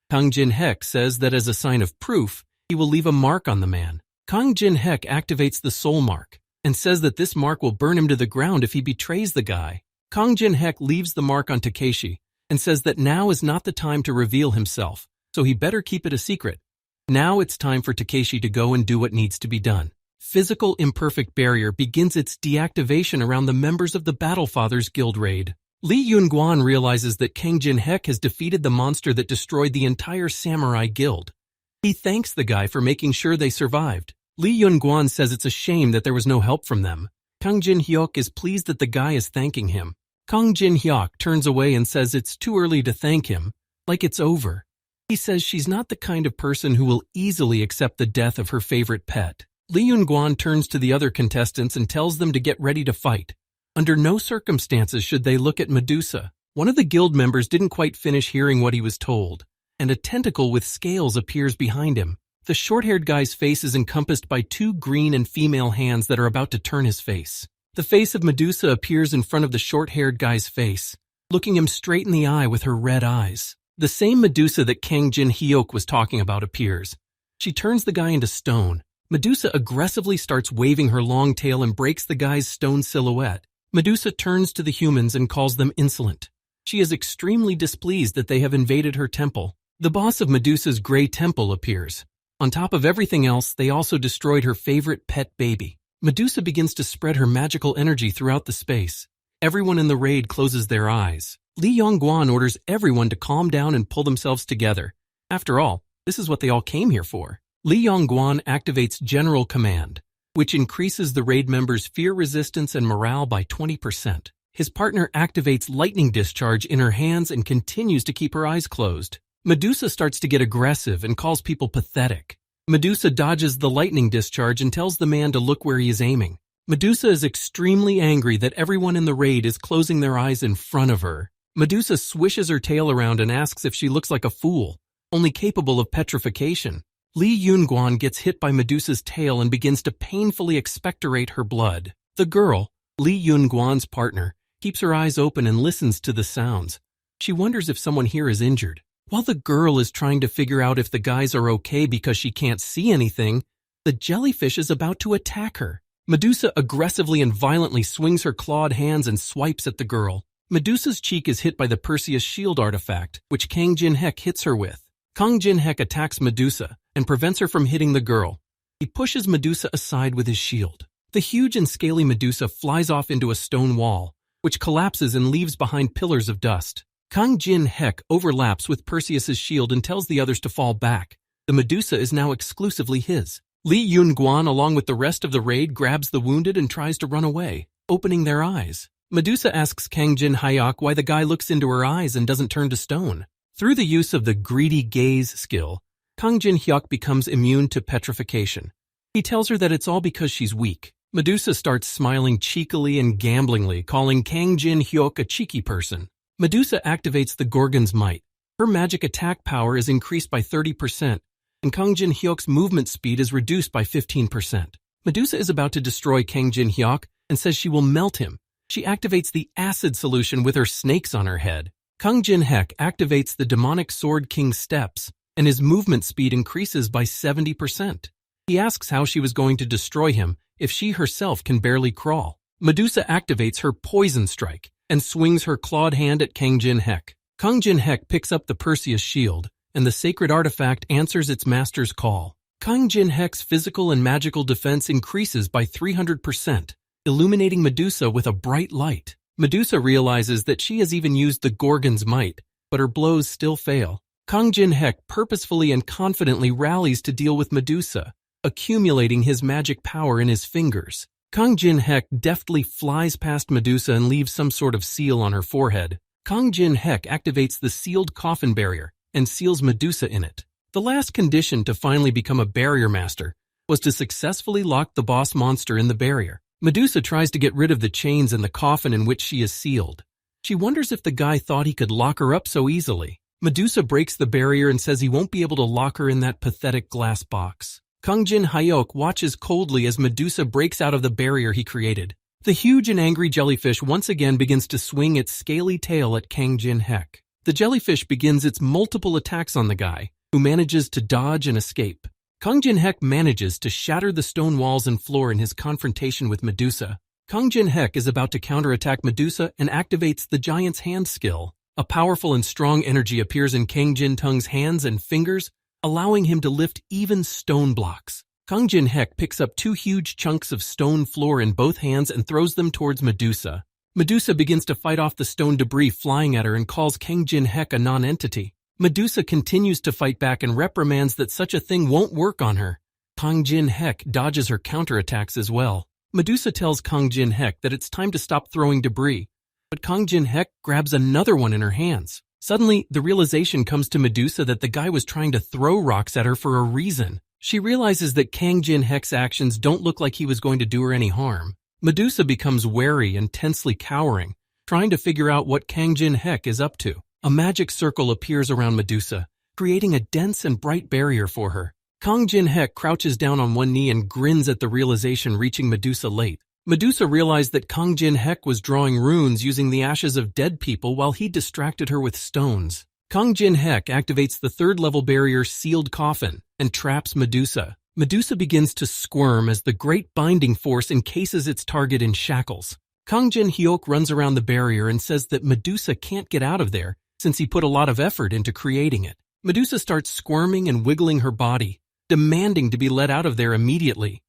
A: Kang Jin-hek says that as a sign of proof, he will leave a mark on the man. Kang Jin-hek activates the soul mark and says that this mark will burn him to the ground if he betrays the guy. Kang Jin-hek leaves the mark on Takeshi and says that now is not the time to reveal himself, so he better keep it a secret. Now it's time for Takeshi to go and do what needs to be done. Physical Imperfect Barrier begins its deactivation around the members of the Battlefathers Guild raid. Lee Yun-guan realizes that Kang Jin-hek has defeated the monster that destroyed the entire samurai guild. He thanks the guy for making sure they survived. Lee Yun-guan says it's a shame that there was no help from them. Kang Jin-hyuk is pleased that the guy is thanking him. Kang Jin-hyuk turns away and says it's too early to thank him, like it's over. He says she's not the kind of person who will easily accept the death of her favorite pet. Lee Yun-guan turns to the other contestants and tells them to get ready to fight. Under no circumstances should they look at Medusa. One of the guild members didn't quite finish hearing what he was told, and a tentacle with scales appears behind him. The short-haired guy's face is encompassed by two green and female hands that are about to turn his face. The face of Medusa appears in front of the short-haired guy's face, looking him straight in the eye with her red eyes. The same Medusa that Kang Jin-hyuk was talking about appears. She turns the guy into stone. Medusa aggressively starts waving her long tail and breaks the guy's stone silhouette. Medusa turns to the humans and calls them insolent. She is extremely displeased that they have invaded her temple. The boss of Medusa's Grey Temple appears. On top of everything else, they also destroyed her favorite pet baby. Medusa begins to spread her magical energy throughout the space. Everyone in the raid closes their eyes. Lee Yong-guan orders everyone to calm down and pull themselves together. After all, this is what they all came here for. Lee Yong-guan activates General Command, which increases the raid members' fear resistance and morale by 20%. His partner activates Lightning Discharge in her hands and continues to keep her eyes closed. Medusa starts to get aggressive and calls people pathetic. Medusa dodges the lightning discharge and tells the man to look where he is aiming. Medusa is extremely angry that everyone in the raid is closing their eyes in front of her. Medusa swishes her tail around and asks if she looks like a fool, only capable of petrification. Lee Yun-guan gets hit by Medusa's tail and begins to painfully expectorate her blood. The girl, Lee Yun-guan's partner, keeps her eyes open and listens to the sounds. She wonders if someone here is injured. While the girl is trying to figure out if the guys are okay because she can't see anything, the jellyfish is about to attack her. Medusa aggressively and violently swings her clawed hands and swipes at the girl. Medusa's cheek is hit by the Perseus shield artifact, which Kang Jin-hek hits her with. Kang Jin-hek attacks Medusa and prevents her from hitting the girl. He pushes Medusa aside with his shield. The huge and scaly Medusa flies off into a stone wall, which collapses and leaves behind pillars of dust. Kang Jin-hek overlaps with Perseus's shield and tells the others to fall back. The Medusa is now exclusively his. Lee Yun-guan, along with the rest of the raid, grabs the wounded and tries to run away, opening their eyes. Medusa asks Kang Jin-hyuk why the guy looks into her eyes and doesn't turn to stone. Through the use of the greedy gaze skill, Kang Jin-hyuk becomes immune to petrification. He tells her that it's all because she's weak. Medusa starts smiling cheekily and gamblingly, calling Kang Jin-hyuk a cheeky person. Medusa activates the Gorgon's Might. Her magic attack power is increased by 30%, and Kang Jin-hyuk's movement speed is reduced by 15%. Medusa is about to destroy Kang Jin-hyuk and says she will melt him. She activates the acid solution with her snakes on her head. Kang Jin-hek activates the demonic Sword King steps, and his movement speed increases by 70%. He asks how she was going to destroy him if she herself can barely crawl. Medusa activates her Poison Strike and swings her clawed hand at Kang Jin-hek. Kang Jin-hek picks up the Perseus shield, and the sacred artifact answers its master's call. Kang Jin-hek's physical and magical defense increases by 300%, illuminating Medusa with a bright light. Medusa realizes that she has even used the Gorgon's Might, but her blows still fail. Kang Jin-hek purposefully and confidently rallies to deal with Medusa, accumulating his magic power in his fingers. Kang Jin-hek deftly flies past Medusa and leaves some sort of seal on her forehead. Kang Jin-hek activates the sealed coffin barrier and seals Medusa in it. The last condition to finally become a barrier master was to successfully lock the boss monster in the barrier. Medusa tries to get rid of the chains and the coffin in which she is sealed. She wonders if the guy thought he could lock her up so easily. Medusa breaks the barrier and says he won't be able to lock her in that pathetic glass box. Kang Jin Hyuk watches coldly as Medusa breaks out of the barrier he created. The huge and angry jellyfish once again begins to swing its scaly tail at Kang Jin Hyuk. The jellyfish begins its multiple attacks on the guy, who manages to dodge and escape. Kang Jin Hyuk manages to shatter the stone walls and floor in his confrontation with Medusa. Kang Jin Hyuk is about to counterattack Medusa and activates the giant's hand skill. A powerful and strong energy appears in Kang Jin Tung's hands and fingers, allowing him to lift even stone blocks. Kang Jin Hyuk picks up 2 huge chunks of stone floor in both hands and throws them towards Medusa. Medusa begins to fight off the stone debris flying at her and calls Kang Jin Hyuk a non-entity. Medusa continues to fight back and reprimands that such a thing won't work on her. Kang Jin Hyuk dodges her counterattacks as well. Medusa tells Kang Jin Hyuk that it's time to stop throwing debris, but Kang Jin Hyuk grabs another one in her hands. Suddenly, the realization comes to Medusa that the guy was trying to throw rocks at her for a reason. She realizes that Kang Jin Hyuk's actions don't look like he was going to do her any harm. Medusa becomes wary and tensely cowering, trying to figure out what Kang Jin Hyuk is up to. A magic circle appears around Medusa, creating a dense and bright barrier for her. Kang Jin Hyuk crouches down on one knee and grins at the realization reaching Medusa late. Medusa realized that Kang Jin Hyuk was drawing runes using the ashes of dead people while he distracted her with stones. Kang Jin Hyuk activates the 3rd-level barrier Sealed Coffin and traps Medusa. Medusa begins to squirm as the great binding force encases its target in shackles. Kang Jin Hyuk runs around the barrier and says that Medusa can't get out of there since he put a lot of effort into creating it. Medusa starts squirming and wiggling her body, demanding to be let out of there immediately.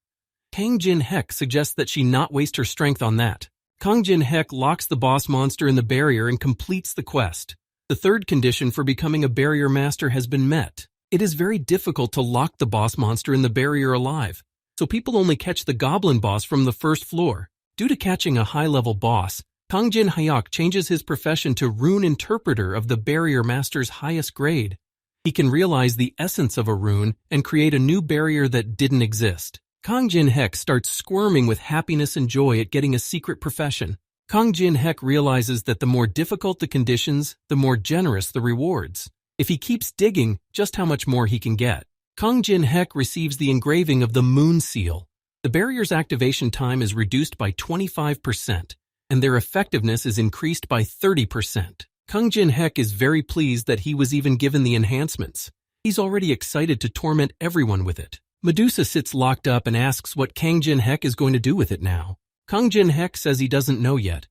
A: Kang Jin Hyuk suggests that she not waste her strength on that. Kang Jin Hyuk locks the boss monster in the barrier and completes the quest. The 3rd condition for becoming a barrier master has been met. It is very difficult to lock the boss monster in the barrier alive, so people only catch the goblin boss from the 1st floor. Due to catching a high-level boss, Kang Jin Hyuk changes his profession to rune interpreter of the barrier master's highest grade. He can realize the essence of a rune and create a new barrier that didn't exist. Kang Jin Hyuk starts squirming with happiness and joy at getting a secret profession. Kang Jin Hyuk realizes that the more difficult the conditions, the more generous the rewards. If he keeps digging, just how much more he can get. Kang Jin Hyuk receives the engraving of the Moon Seal. The barrier's activation time is reduced by 25%, and their effectiveness is increased by 30%. Kang Jin Hyuk is very pleased that he was even given the enhancements. He's already excited to torment everyone with it. Medusa sits locked up and asks what Kang Jin Hyuk is going to do with it now. Kang Jin Hyuk says he doesn't know yet.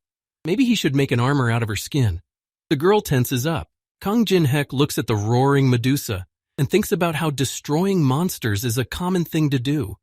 A: Maybe he should make an armor out of her skin. The girl tenses up. Kang Jin Hyuk looks at the roaring Medusa and thinks about how destroying monsters is a common thing to do.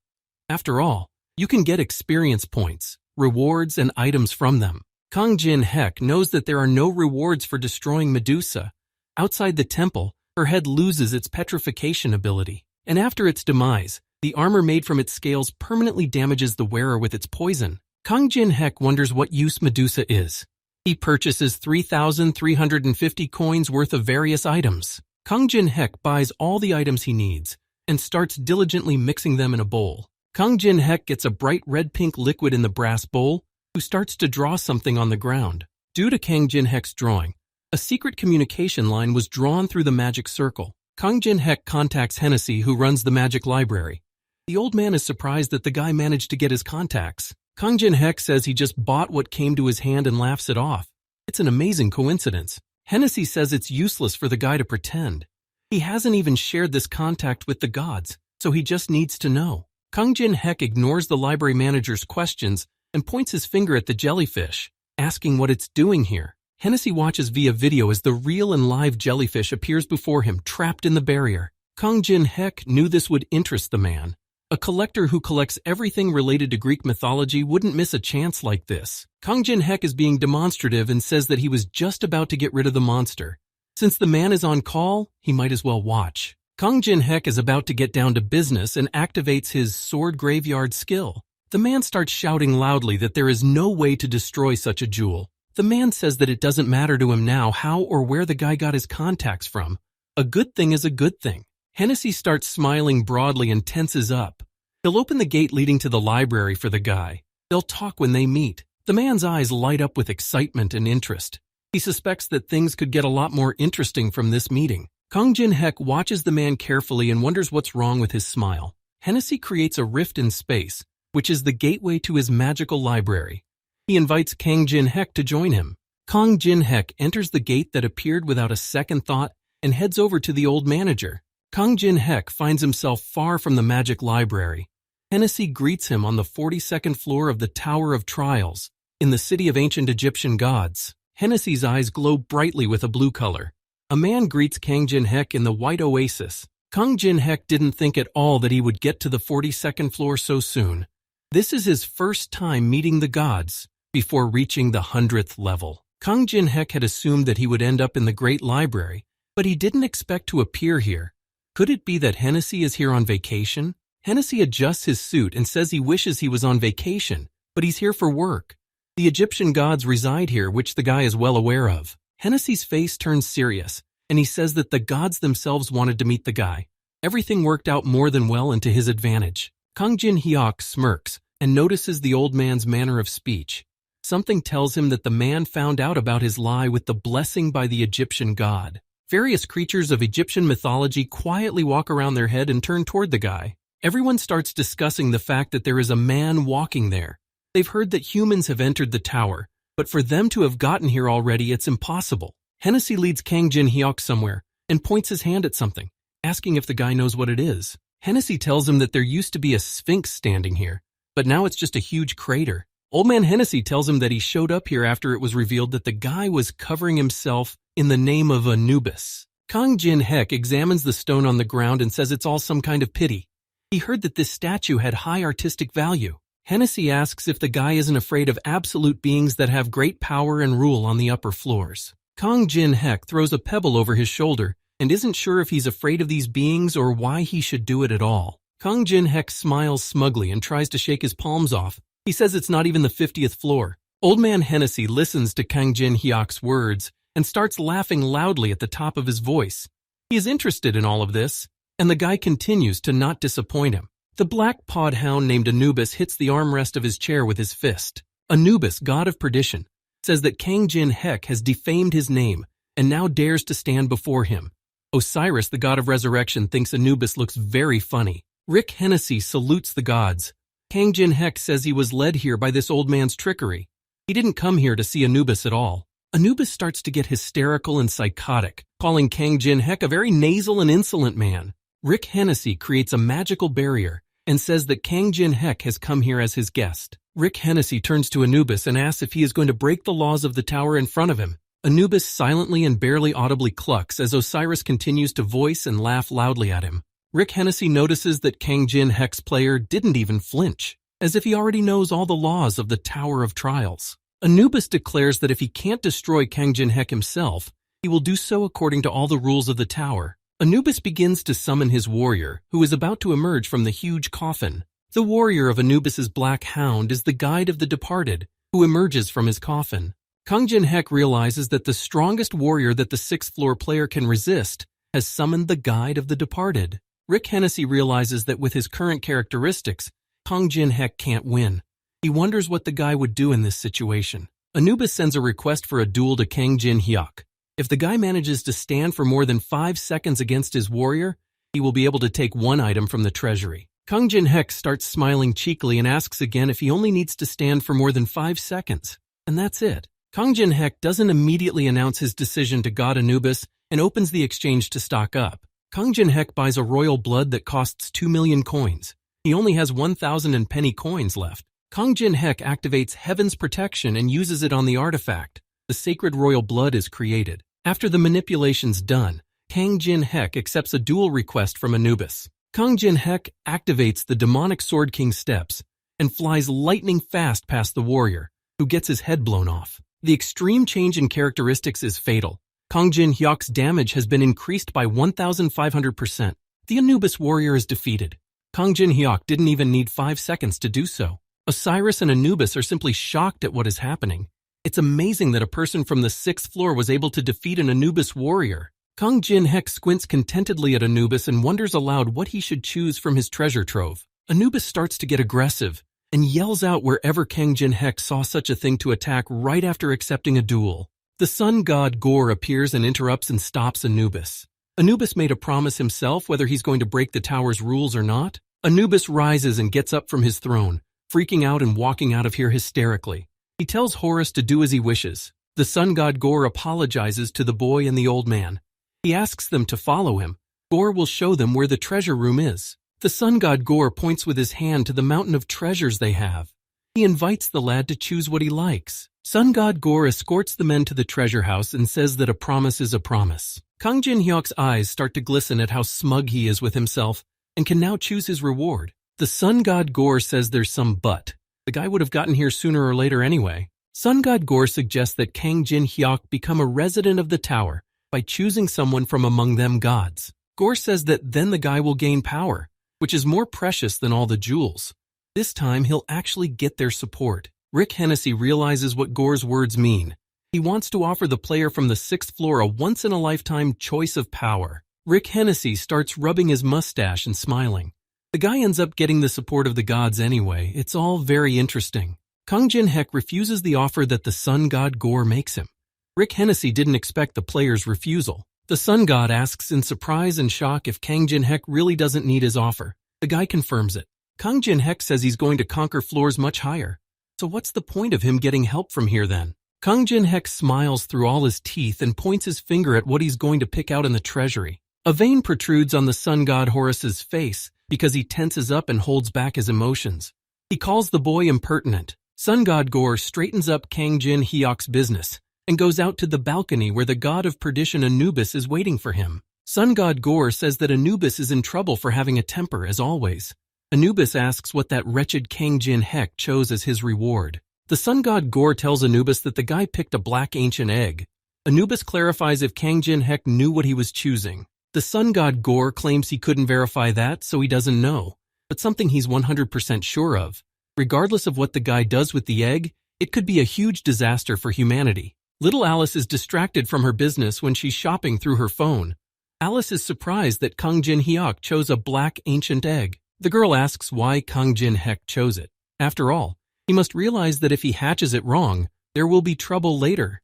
A: After all, you can get experience points, rewards, and items from them. Kang Jin Hyuk knows that there are no rewards for destroying Medusa. Outside the temple, her head loses its petrification ability, and after its demise, the armor made from its scales permanently damages the wearer with its poison. Kang Jin Hyuk wonders what use Medusa is. He purchases 3,350 coins worth of various items. Kang Jin Hyuk buys all the items he needs and starts diligently mixing them in a bowl. Kang Jin Hyuk gets a bright red-pink liquid in the brass bowl, who starts to draw something on the ground. Due to Kang Jin Hyuk's drawing, a secret communication line was drawn through the magic circle. Kang Jin Hyuk contacts Hennessy, who runs the magic library. The old man is surprised that the guy managed to get his contacts. Kang Jin Hyuk says he just bought what came to his hand and laughs it off. It's an amazing coincidence. Hennessy says it's useless for the guy to pretend. He hasn't even shared this contact with the gods, so he just needs to know. Kang Jin Hyuk ignores the library manager's questions and points his finger at the jellyfish, asking what it's doing here. Hennessy watches via video as the real and live jellyfish appears before him, trapped in the barrier. Kang Jin Hyuk knew this would interest the man. A collector who collects everything related to Greek mythology wouldn't miss a chance like this. Kang Jin Hyuk is being demonstrative and says that he was just about to get rid of the monster. Since the man is on call, he might as well watch. Kang Jin Hyuk is about to get down to business and activates his sword graveyard skill. The man starts shouting loudly that there is no way to destroy such a jewel. The man says that it doesn't matter to him now how or where the guy got his contacts from. A good thing is a good thing. Hennessy starts smiling broadly and tenses up. He'll open the gate leading to the library for the guy. They'll talk when they meet. The man's eyes light up with excitement and interest. He suspects that things could get a lot more interesting from this meeting. Kang Jin-hek watches the man carefully and wonders what's wrong with his smile. Hennessy creates a rift in space, which is the gateway to his magical library. He invites Kang Jin-hek to join him. Kang Jin-hek enters the gate that appeared without a second thought and heads over to the old manager. Kang Jin-hek finds himself far from the magic library. Hennessy greets him on the 42nd floor of the Tower of Trials, in the city of ancient Egyptian gods. Hennessy's eyes glow brightly with a blue color. A man greets Kang Jin-hek in the white oasis. Kang Jin-hek didn't think at all that he would get to the 42nd floor so soon. This is his first time meeting the gods before reaching the 100th level. Kang Jin-hek had assumed that he would end up in the Great Library, but he didn't expect to appear here. Could it be that Hennessy is here on vacation? Hennessy adjusts his suit and says he wishes he was on vacation, but he's here for work. The Egyptian gods reside here, which the guy is well aware of. Hennessy's face turns serious, and he says that the gods themselves wanted to meet the guy. Everything worked out more than well and to his advantage. Kang Jin-hyuk smirks and notices the old man's manner of speech. Something tells him that the man found out about his lie with the blessing by the Egyptian god. Various creatures of Egyptian mythology quietly walk around their head and turn toward the guy. Everyone starts discussing the fact that there is a man walking there. They've heard that humans have entered the tower, but for them to have gotten here already, it's impossible. Hennessy leads Kang Jin-hyuk somewhere and points his hand at something, asking if the guy knows what it is. Hennessy tells him that there used to be a sphinx standing here, but now it's just a huge crater. Old man Hennessy tells him that he showed up here after it was revealed that the guy was covering himself in the name of Anubis. Kang Jin-hek examines the stone on the ground and says it's all some kind of pity. He heard that this statue had high artistic value. Hennessy asks if the guy isn't afraid of absolute beings that have great power and rule on the upper floors. Kang Jin-hek throws a pebble over his shoulder and isn't sure if he's afraid of these beings or why he should do it at all. Kang Jin-hek smiles smugly and tries to shake his palms off. He says it's not even the 50th floor. Old man Hennessy listens to Kang Jin-hyuk's words and starts laughing loudly at the top of his voice. He is interested in all of this, and the guy continues to not disappoint him. The black-pawed hound named Anubis hits the armrest of his chair with his fist. Anubis, god of perdition, says that Kang Jin-hek has defamed his name and now dares to stand before him. Osiris, the god of resurrection, thinks Anubis looks very funny. Rick Hennessy salutes the gods. Kang Jin-hek says he was led here by this old man's trickery. He didn't come here to see Anubis at all. Anubis starts to get hysterical and psychotic, calling Kang Jin-hek a very nasal and insolent man. Rick Hennessy creates a magical barrier and says that Kang Jin-hek has come here as his guest. Rick Hennessy turns to Anubis and asks if he is going to break the laws of the tower in front of him. Anubis silently and barely audibly clucks as Osiris continues to voice and laugh loudly at him. Rick Hennessy notices that Kang Jin-hek's player didn't even flinch, as if he already knows all the laws of the Tower of Trials. Anubis declares that if he can't destroy Kang Jin-hek himself, he will do so according to all the rules of the tower. Anubis begins to summon his warrior, who is about to emerge from the huge coffin. The warrior of Anubis's black hound is the guide of the departed, who emerges from his coffin. Kang Jin-hek realizes that the strongest warrior that the 6th floor player can resist has summoned the guide of the departed. Rick Hennessy realizes that with his current characteristics, Kang Jin-hek can't win. He wonders what the guy would do in this situation. Anubis sends a request for a duel to Kang Jin-hyuk. If the guy manages to stand for more than 5 seconds against his warrior, he will be able to take one item from the treasury. Kang Jin-hek starts smiling cheekily and asks again if he only needs to stand for more than 5 seconds. And that's it. Kang Jin-hek doesn't immediately announce his decision to God Anubis and opens the exchange to stock up. Kang Jin-hek buys a royal blood that costs 2 million coins. He only has 1,000 and penny coins left. Kang Jin-hek activates Heaven's protection and uses it on the artifact. The sacred royal blood is created. After the manipulation's done, Kang Jin-hek accepts a duel request from Anubis. Kang Jin-hek activates the demonic Sword King steps and flies lightning fast past the warrior, who gets his head blown off. The extreme change in characteristics is fatal. Kang Jin-hyuk's damage has been increased by 1,500%. The Anubis warrior is defeated. Kang Jin-hyuk didn't even need 5 seconds to do so. Osiris and Anubis are simply shocked at what is happening. It's amazing that a person from the 6th floor was able to defeat an Anubis warrior. Kang Jin-hek squints contentedly at Anubis and wonders aloud what he should choose from his treasure trove. Anubis starts to get aggressive and yells out wherever Kang Jin-hek saw such a thing to attack right after accepting a duel. The sun god Gore appears and interrupts and stops Anubis. Anubis made a promise himself whether he's going to break the tower's rules or not. Anubis rises and gets up from his throne, freaking out and walking out of here hysterically. He tells Horus to do as he wishes. The sun god Gore apologizes to the boy and the old man. He asks them to follow him. Gore will show them where the treasure room is. The sun god Gore points with his hand to the mountain of treasures they have. He invites the lad to choose what he likes. Sun god Gore escorts the men to the treasure house and says that a promise is a promise. Kang Jin-hyuk's eyes start to glisten at how smug he is with himself and can now choose his reward. The sun god Gore says there's some but. The guy would have gotten here sooner or later anyway. Sun god Gore suggests that Kang Jin-hyuk become a resident of the tower by choosing someone from among them gods. Gore says that then the guy will gain power, which is more precious than all the jewels. This time he'll actually get their support. Rick Hennessy realizes what Gore's words mean. He wants to offer the player from the 6th floor a once-in-a-lifetime choice of power. Rick Hennessy starts rubbing his mustache and smiling. The guy ends up getting the support of the gods anyway. It's all very interesting. Kang Jin-hek refuses the offer that the sun god Gore makes him. Rick Hennessy didn't expect the player's refusal. The sun god asks in surprise and shock if Kang Jin-hek really doesn't need his offer. The guy confirms it. Kang Jin-hek says he's going to conquer floors much higher. So what's the point of him getting help from here then? Kang Jin-hek smiles through all his teeth and points his finger at what he's going to pick out in the treasury. A vein protrudes on the sun god Horus's face because he tenses up and holds back his emotions. He calls the boy impertinent. Sun god Gore straightens up Kang Jin-hyuk's business and goes out to the balcony where the god of perdition Anubis is waiting for him. Sun god Gore says that Anubis is in trouble for having a temper as always. Anubis asks what that wretched Kang Jin-hek chose as his reward. The sun god Gore tells Anubis that the guy picked a black ancient egg. Anubis clarifies if Kang Jin-hek knew what he was choosing. The sun god Gore claims he couldn't verify that, so he doesn't know, but something he's 100% sure of. Regardless of what the guy does with the egg, it could be a huge disaster for humanity. Little Alice is distracted from her business when she's shopping through her phone. Alice is surprised that Kang Jin-hyuk chose a black ancient egg. The girl asks why Kang Jin-hek chose it. After all, he must realize that if he hatches it wrong, there will be trouble later.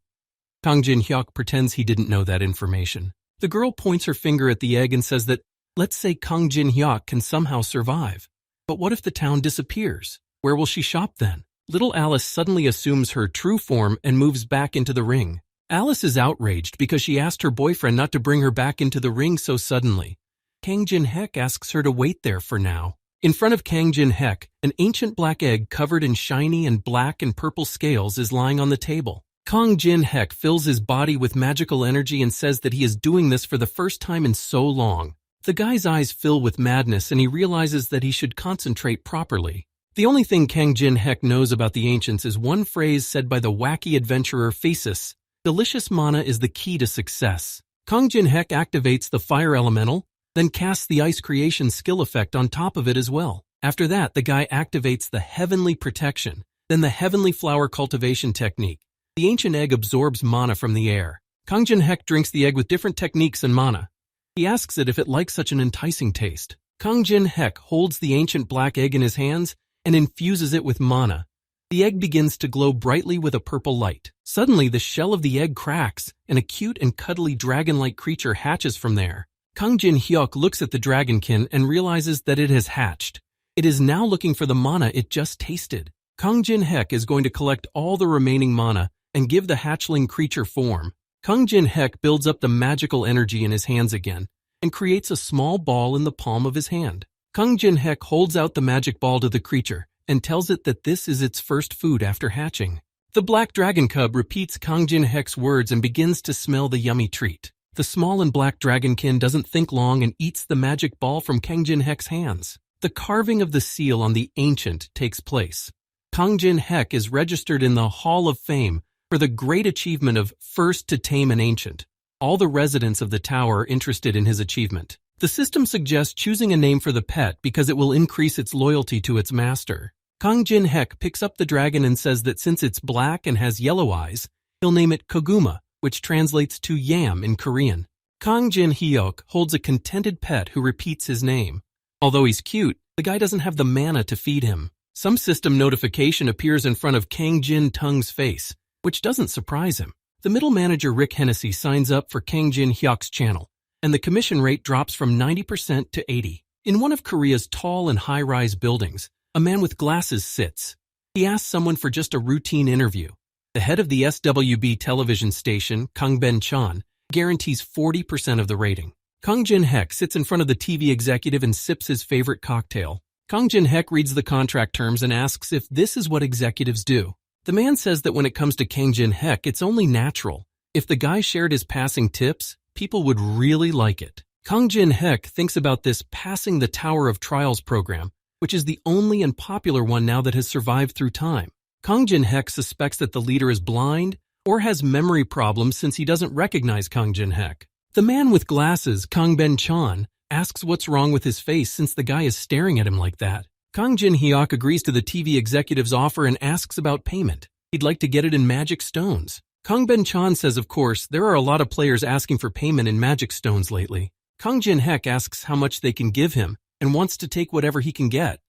A: Kang Jin-hyuk pretends he didn't know that information. The girl points her finger at the egg and says that, let's say Kang Jin-hyuk can somehow survive. But what if the town disappears? Where will she shop then? Little Alice suddenly assumes her true form and moves back into the ring. Alice is outraged because she asked her boyfriend not to bring her back into the ring so suddenly. Kang Jin-hek asks her to wait there for now. In front of Kang Jin-hek, an ancient black egg covered in shiny and black and purple scales is lying on the table. Kang Jin-hek fills his body with magical energy and says that he is doing this for the first time in so long. The guy's eyes fill with madness and he realizes that he should concentrate properly. The only thing Kang Jin-hek knows about the ancients is one phrase said by the wacky adventurer Phasis: delicious mana is the key to success. Kang Jin-hek activates the fire elemental, then casts the ice creation skill effect on top of it as well. After that, the guy activates the heavenly protection, then the heavenly flower cultivation technique. The ancient egg absorbs mana from the air. Kang Jin-hek drinks the egg with different techniques and mana. He asks it if it likes such an enticing taste. Kang Jin-hek holds the ancient black egg in his hands and infuses it with mana. The egg begins to glow brightly with a purple light. Suddenly, the shell of the egg cracks, and a cute and cuddly dragon-like creature hatches from there. Kang Jin-hyuk looks at the dragonkin and realizes that it has hatched. It is now looking for the mana it just tasted. Kang Jin-hek is going to collect all the remaining mana and give the hatchling creature form. Kang Jin-hek builds up the magical energy in his hands again and creates a small ball in the palm of his hand. Kang Jin-hek holds out the magic ball to the creature and tells it that this is its first food after hatching. The black dragon cub repeats Kang Jin-hek's words and begins to smell the yummy treat. The small and black dragonkin doesn't think long and eats the magic ball from Kang Jin-hek's hands. The carving of the seal on the ancient takes place. Kang Jin-hek is registered in the Hall of Fame for the great achievement of first to tame an ancient. All the residents of the tower are interested in his achievement. The system suggests choosing a name for the pet because it will increase its loyalty to its master. Kang Jin-hek picks up the dragon and says that since it's black and has yellow eyes, he'll name it Koguma, which translates to yam in Korean. Kang Jin-hyuk holds a contented pet who repeats his name. Although he's cute, the guy doesn't have the mana to feed him. Some system notification appears in front of Kang Jin-tung's face, which doesn't surprise him. The middle manager Rick Hennessy signs up for Kang Jin-hyuk's channel, and the commission rate drops from 90% to 80%. In one of Korea's tall and high-rise buildings, a man with glasses sits. He asks someone for just a routine interview. The head of the SWB television station, Kang Ben-chan, guarantees 40% of the rating. Kang Jin-hyuk sits in front of the TV executive and sips his favorite cocktail. Kang Jin-hyuk reads the contract terms and asks if this is what executives do. The man says that when it comes to Kang Jin-hyuk, it's only natural. If the guy shared his passing tips, people would really like it. Kang Jin-hyuk thinks about this passing the Tower of Trials program, which is the only and popular one now that has survived through time. Kang Jin-hyuk suspects that the leader is blind or has memory problems since he doesn't recognize Kang Jin-hyuk. The man with glasses, Kang Ben-chan, asks what's wrong with his face since the guy is staring at him like that. Kang Jin-hyuk agrees to the TV executive's offer and asks about payment. He'd like to get it in magic stones. Kang Ben-chan says, of course, there are a lot of players asking for payment in magic stones lately. Kang Jin-hyuk asks how much they can give him and wants to take whatever he can get.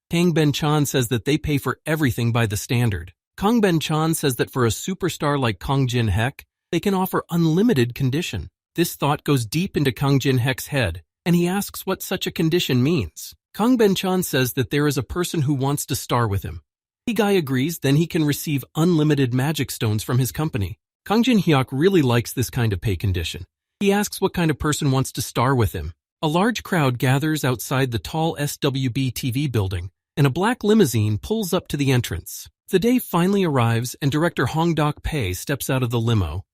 A: Kang Ben-chan says that they pay for everything by the standard. Kang Ben-chan says that for a superstar like Kang Jin-hyuk, they can offer unlimited condition. This thought goes deep into Kang Jin-hyuk's head, and he asks what such a condition means. Kang Ben-chan says that there is a person who wants to star with him. The guy agrees, then he can receive unlimited magic stones from his company. Kang Jin-hyuk really likes this kind of pay condition. He asks what kind of person wants to star with him. A large crowd gathers outside the tall SWB TV building, and a black limousine pulls up to the entrance. The day finally arrives, and director Hong Dok-pae steps out of the limo.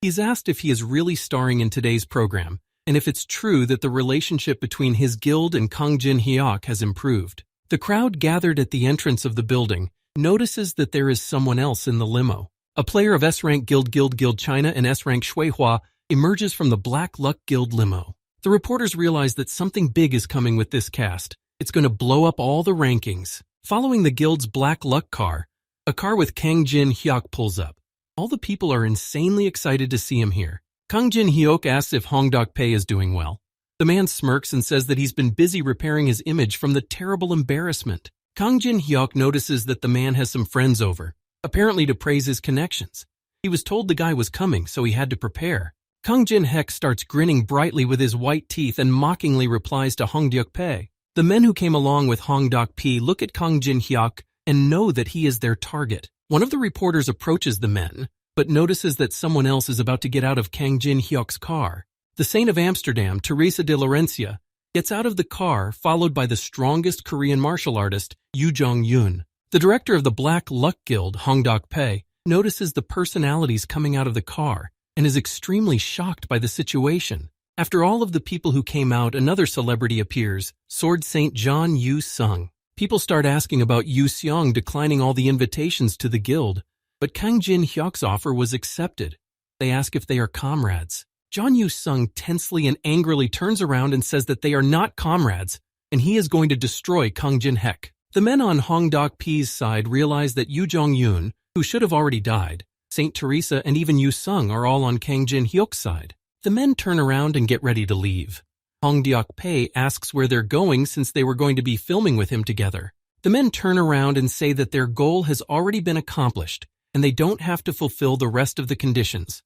A: He's asked if he is really starring in today's program, and if it's true that the relationship between his guild and Kang Jin-hyuk has improved. The crowd gathered at the entrance of the building notices that there is someone else in the limo. A player of S-Rank Guild China and S-Rank Shuihua emerges from the Black Luck Guild limo. The reporters realize that something big is coming with this cast. It's going to blow up all the rankings. Following the guild's Black Luck car, a car with Kang Jin-hyuk pulls up. All the people are insanely excited to see him here. Kang Jin-hyuk asks if Hong Dok-pae is doing well. The man smirks and says that he's been busy repairing his image from the terrible embarrassment. Kang Jin-hyuk notices that the man has some friends over, apparently to praise his connections. He was told the guy was coming, so he had to prepare. Kang Jin-hyuk starts grinning brightly with his white teeth and mockingly replies to Hong Dok-pae. The men who came along with Hong Dok-pae look at Kang Jin-hyuk and know that he is their target. One of the reporters approaches the men, but notices that someone else is about to get out of Kang Jin-hyuk's car. The Saint of Amsterdam, Teresa de Laurencia, gets out of the car, followed by the strongest Korean martial artist, Yoo Jong-yoon. The director of the Black Luck Guild, Hong Dok-pae, notices the personalities coming out of the car and is extremely shocked by the situation. After all of the people who came out, another celebrity appears, Sword Saint John Yu-sung. People start asking about Yu-seong declining all the invitations to the guild, but Kang Jin-hyuk's offer was accepted. They ask if they are comrades. John Yu-sung tensely and angrily turns around and says that they are not comrades, and he is going to destroy Kang Jin-hyuk. The men on Hong Dok-pae's side realize that Yoo Jong-yoon, who should have already died, Saint Teresa and even Yu-sung are all on Kang Jin-hyuk's side. The men turn around and get ready to leave. Hong Dok-pae asks where they're going since they were going to be filming with him together. The men turn around and say that their goal has already been accomplished, and they don't have to fulfill the rest of the conditions.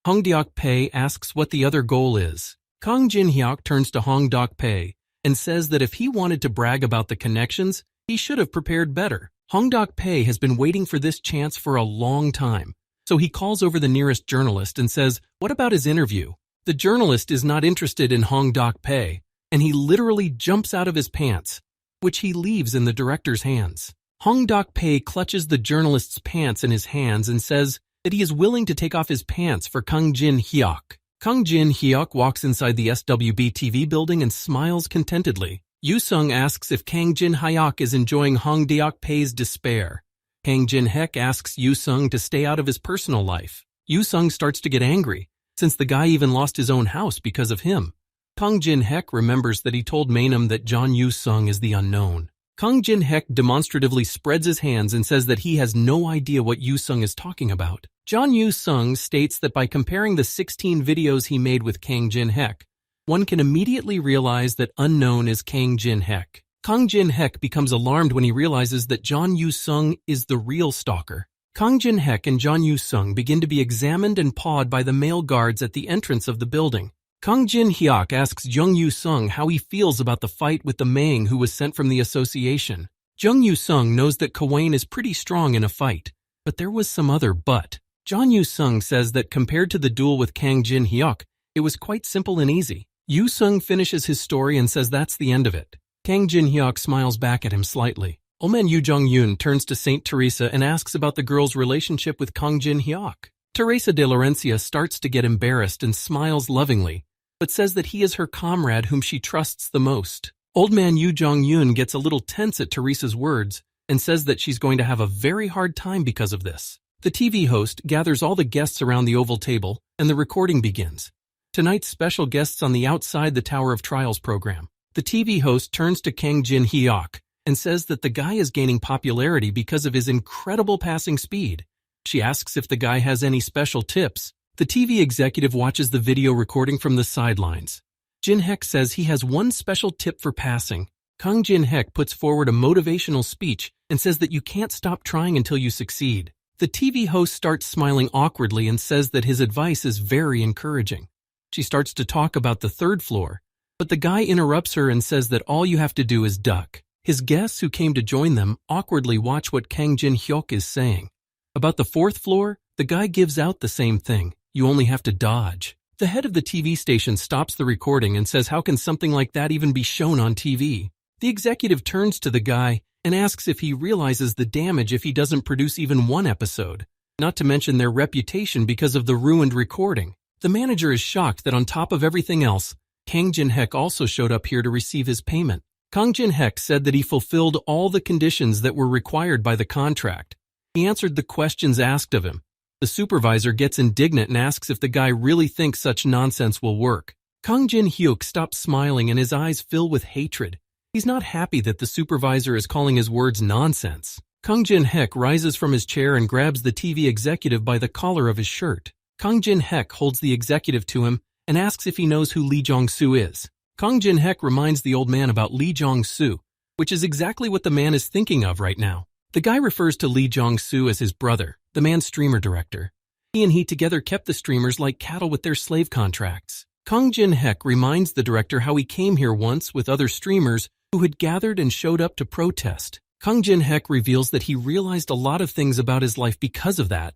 A: Hong Dok-pae asks what the other goal is. Kang Jin-hyuk turns to Hong Dok-pae and says that if he wanted to brag about the connections, he should have prepared better. Hong Dok-pae has been waiting for this chance for a long time, so he calls over the nearest journalist and says, "What about his interview?" The journalist is not interested in Hong Dok-pae, and he literally jumps out of his pants, which he leaves in the director's hands. Hong Dok-pae clutches the journalist's pants in his hands and says that he is willing to take off his pants for Kang Jin-hyuk. Kang Jin-hyuk walks inside the SWB TV building and smiles contentedly. Yu-sung asks if Kang Jin-hyuk is enjoying Hong Dok-pae's despair. Kang Jin-hyuk asks Yu-sung to stay out of his personal life. Yu-sung starts to get angry, since the guy even lost his own house because of him. Kang Jin-hyuk remembers that he told Mainam that John Yu-sung is the unknown. Kang Jin-hyuk demonstratively spreads his hands and says that he has no idea what Yu-sung is talking about. John Yu-sung states that by comparing the 16 videos he made with Kang Jin-hyuk, one can immediately realize that unknown is Kang Jin-hyuk. Kang Jin-hyuk becomes alarmed when he realizes that John Yu-sung is the real stalker. Kang Jin-hyuk and John Yu-sung begin to be examined and pawed by the male guards at the entrance of the building. Kang Jin-hyuk asks Jung Yu-sung how he feels about the fight with the Mang who was sent from the association. Jung Yu-sung knows that Kawain is pretty strong in a fight, but there was some other but. John Yu-sung says that compared to the duel with Kang Jin-hyuk, it was quite simple and easy. Yu-sung finishes his story and says that's the end of it. Kang Jin-hyuk smiles back at him slightly. Old man Yu Jong-yoon turns to Saint Teresa and asks about the girl's relationship with Kang Jin-hyuk. Teresa de Laurencia starts to get embarrassed and smiles lovingly, but says that he is her comrade whom she trusts the most. Old man Yu Jong-yoon gets a little tense at Teresa's words and says that she's going to have a very hard time because of this. The TV host gathers all the guests around the oval table and the recording begins. Tonight's special guests on the Outside the Tower of Trials program. The TV host turns to Kang Jin-hyuk and says that the guy is gaining popularity because of his incredible passing speed. She asks if the guy has any special tips. The TV executive watches the video recording from the sidelines. Jin-hyuk says he has one special tip for passing. Kang Jin-hyuk puts forward a motivational speech and says that you can't stop trying until you succeed. The TV host starts smiling awkwardly and says that his advice is very encouraging. She starts to talk about the third floor, but the guy interrupts her and says that all you have to do is duck. His guests who came to join them awkwardly watch what Kang Jin-hyuk is saying. About the fourth floor, the guy gives out the same thing. You only have to dodge. The head of the TV station stops the recording and says how can something like that even be shown on TV? The executive turns to the guy and asks if he realizes the damage if he doesn't produce even one episode, not to mention their reputation because of the ruined recording. The manager is shocked that on top of everything else, Kang Jin-hyuk also showed up here to receive his payment. Kang Jin-hyuk said that he fulfilled all the conditions that were required by the contract. He answered the questions asked of him. The supervisor gets indignant and asks if the guy really thinks such nonsense will work. Kang Jin-hyuk stops smiling and his eyes fill with hatred. He's not happy that the supervisor is calling his words nonsense. Kang Jin-hyuk rises from his chair and grabs the TV executive by the collar of his shirt. Kang Jin-hyuk holds the executive to him and asks if he knows who Lee Jong-soo is. Kang Jin-hyuk reminds the old man about Lee Jong-soo, which is exactly what the man is thinking of right now. The guy refers to Lee Jong-soo as his brother, the man's streamer director. He and he together kept the streamers like cattle with their slave contracts. Kang Jin-hyuk reminds the director how he came here once with other streamers who had gathered and showed up to protest. Kang Jin-hyuk reveals that he realized a lot of things about his life because of that,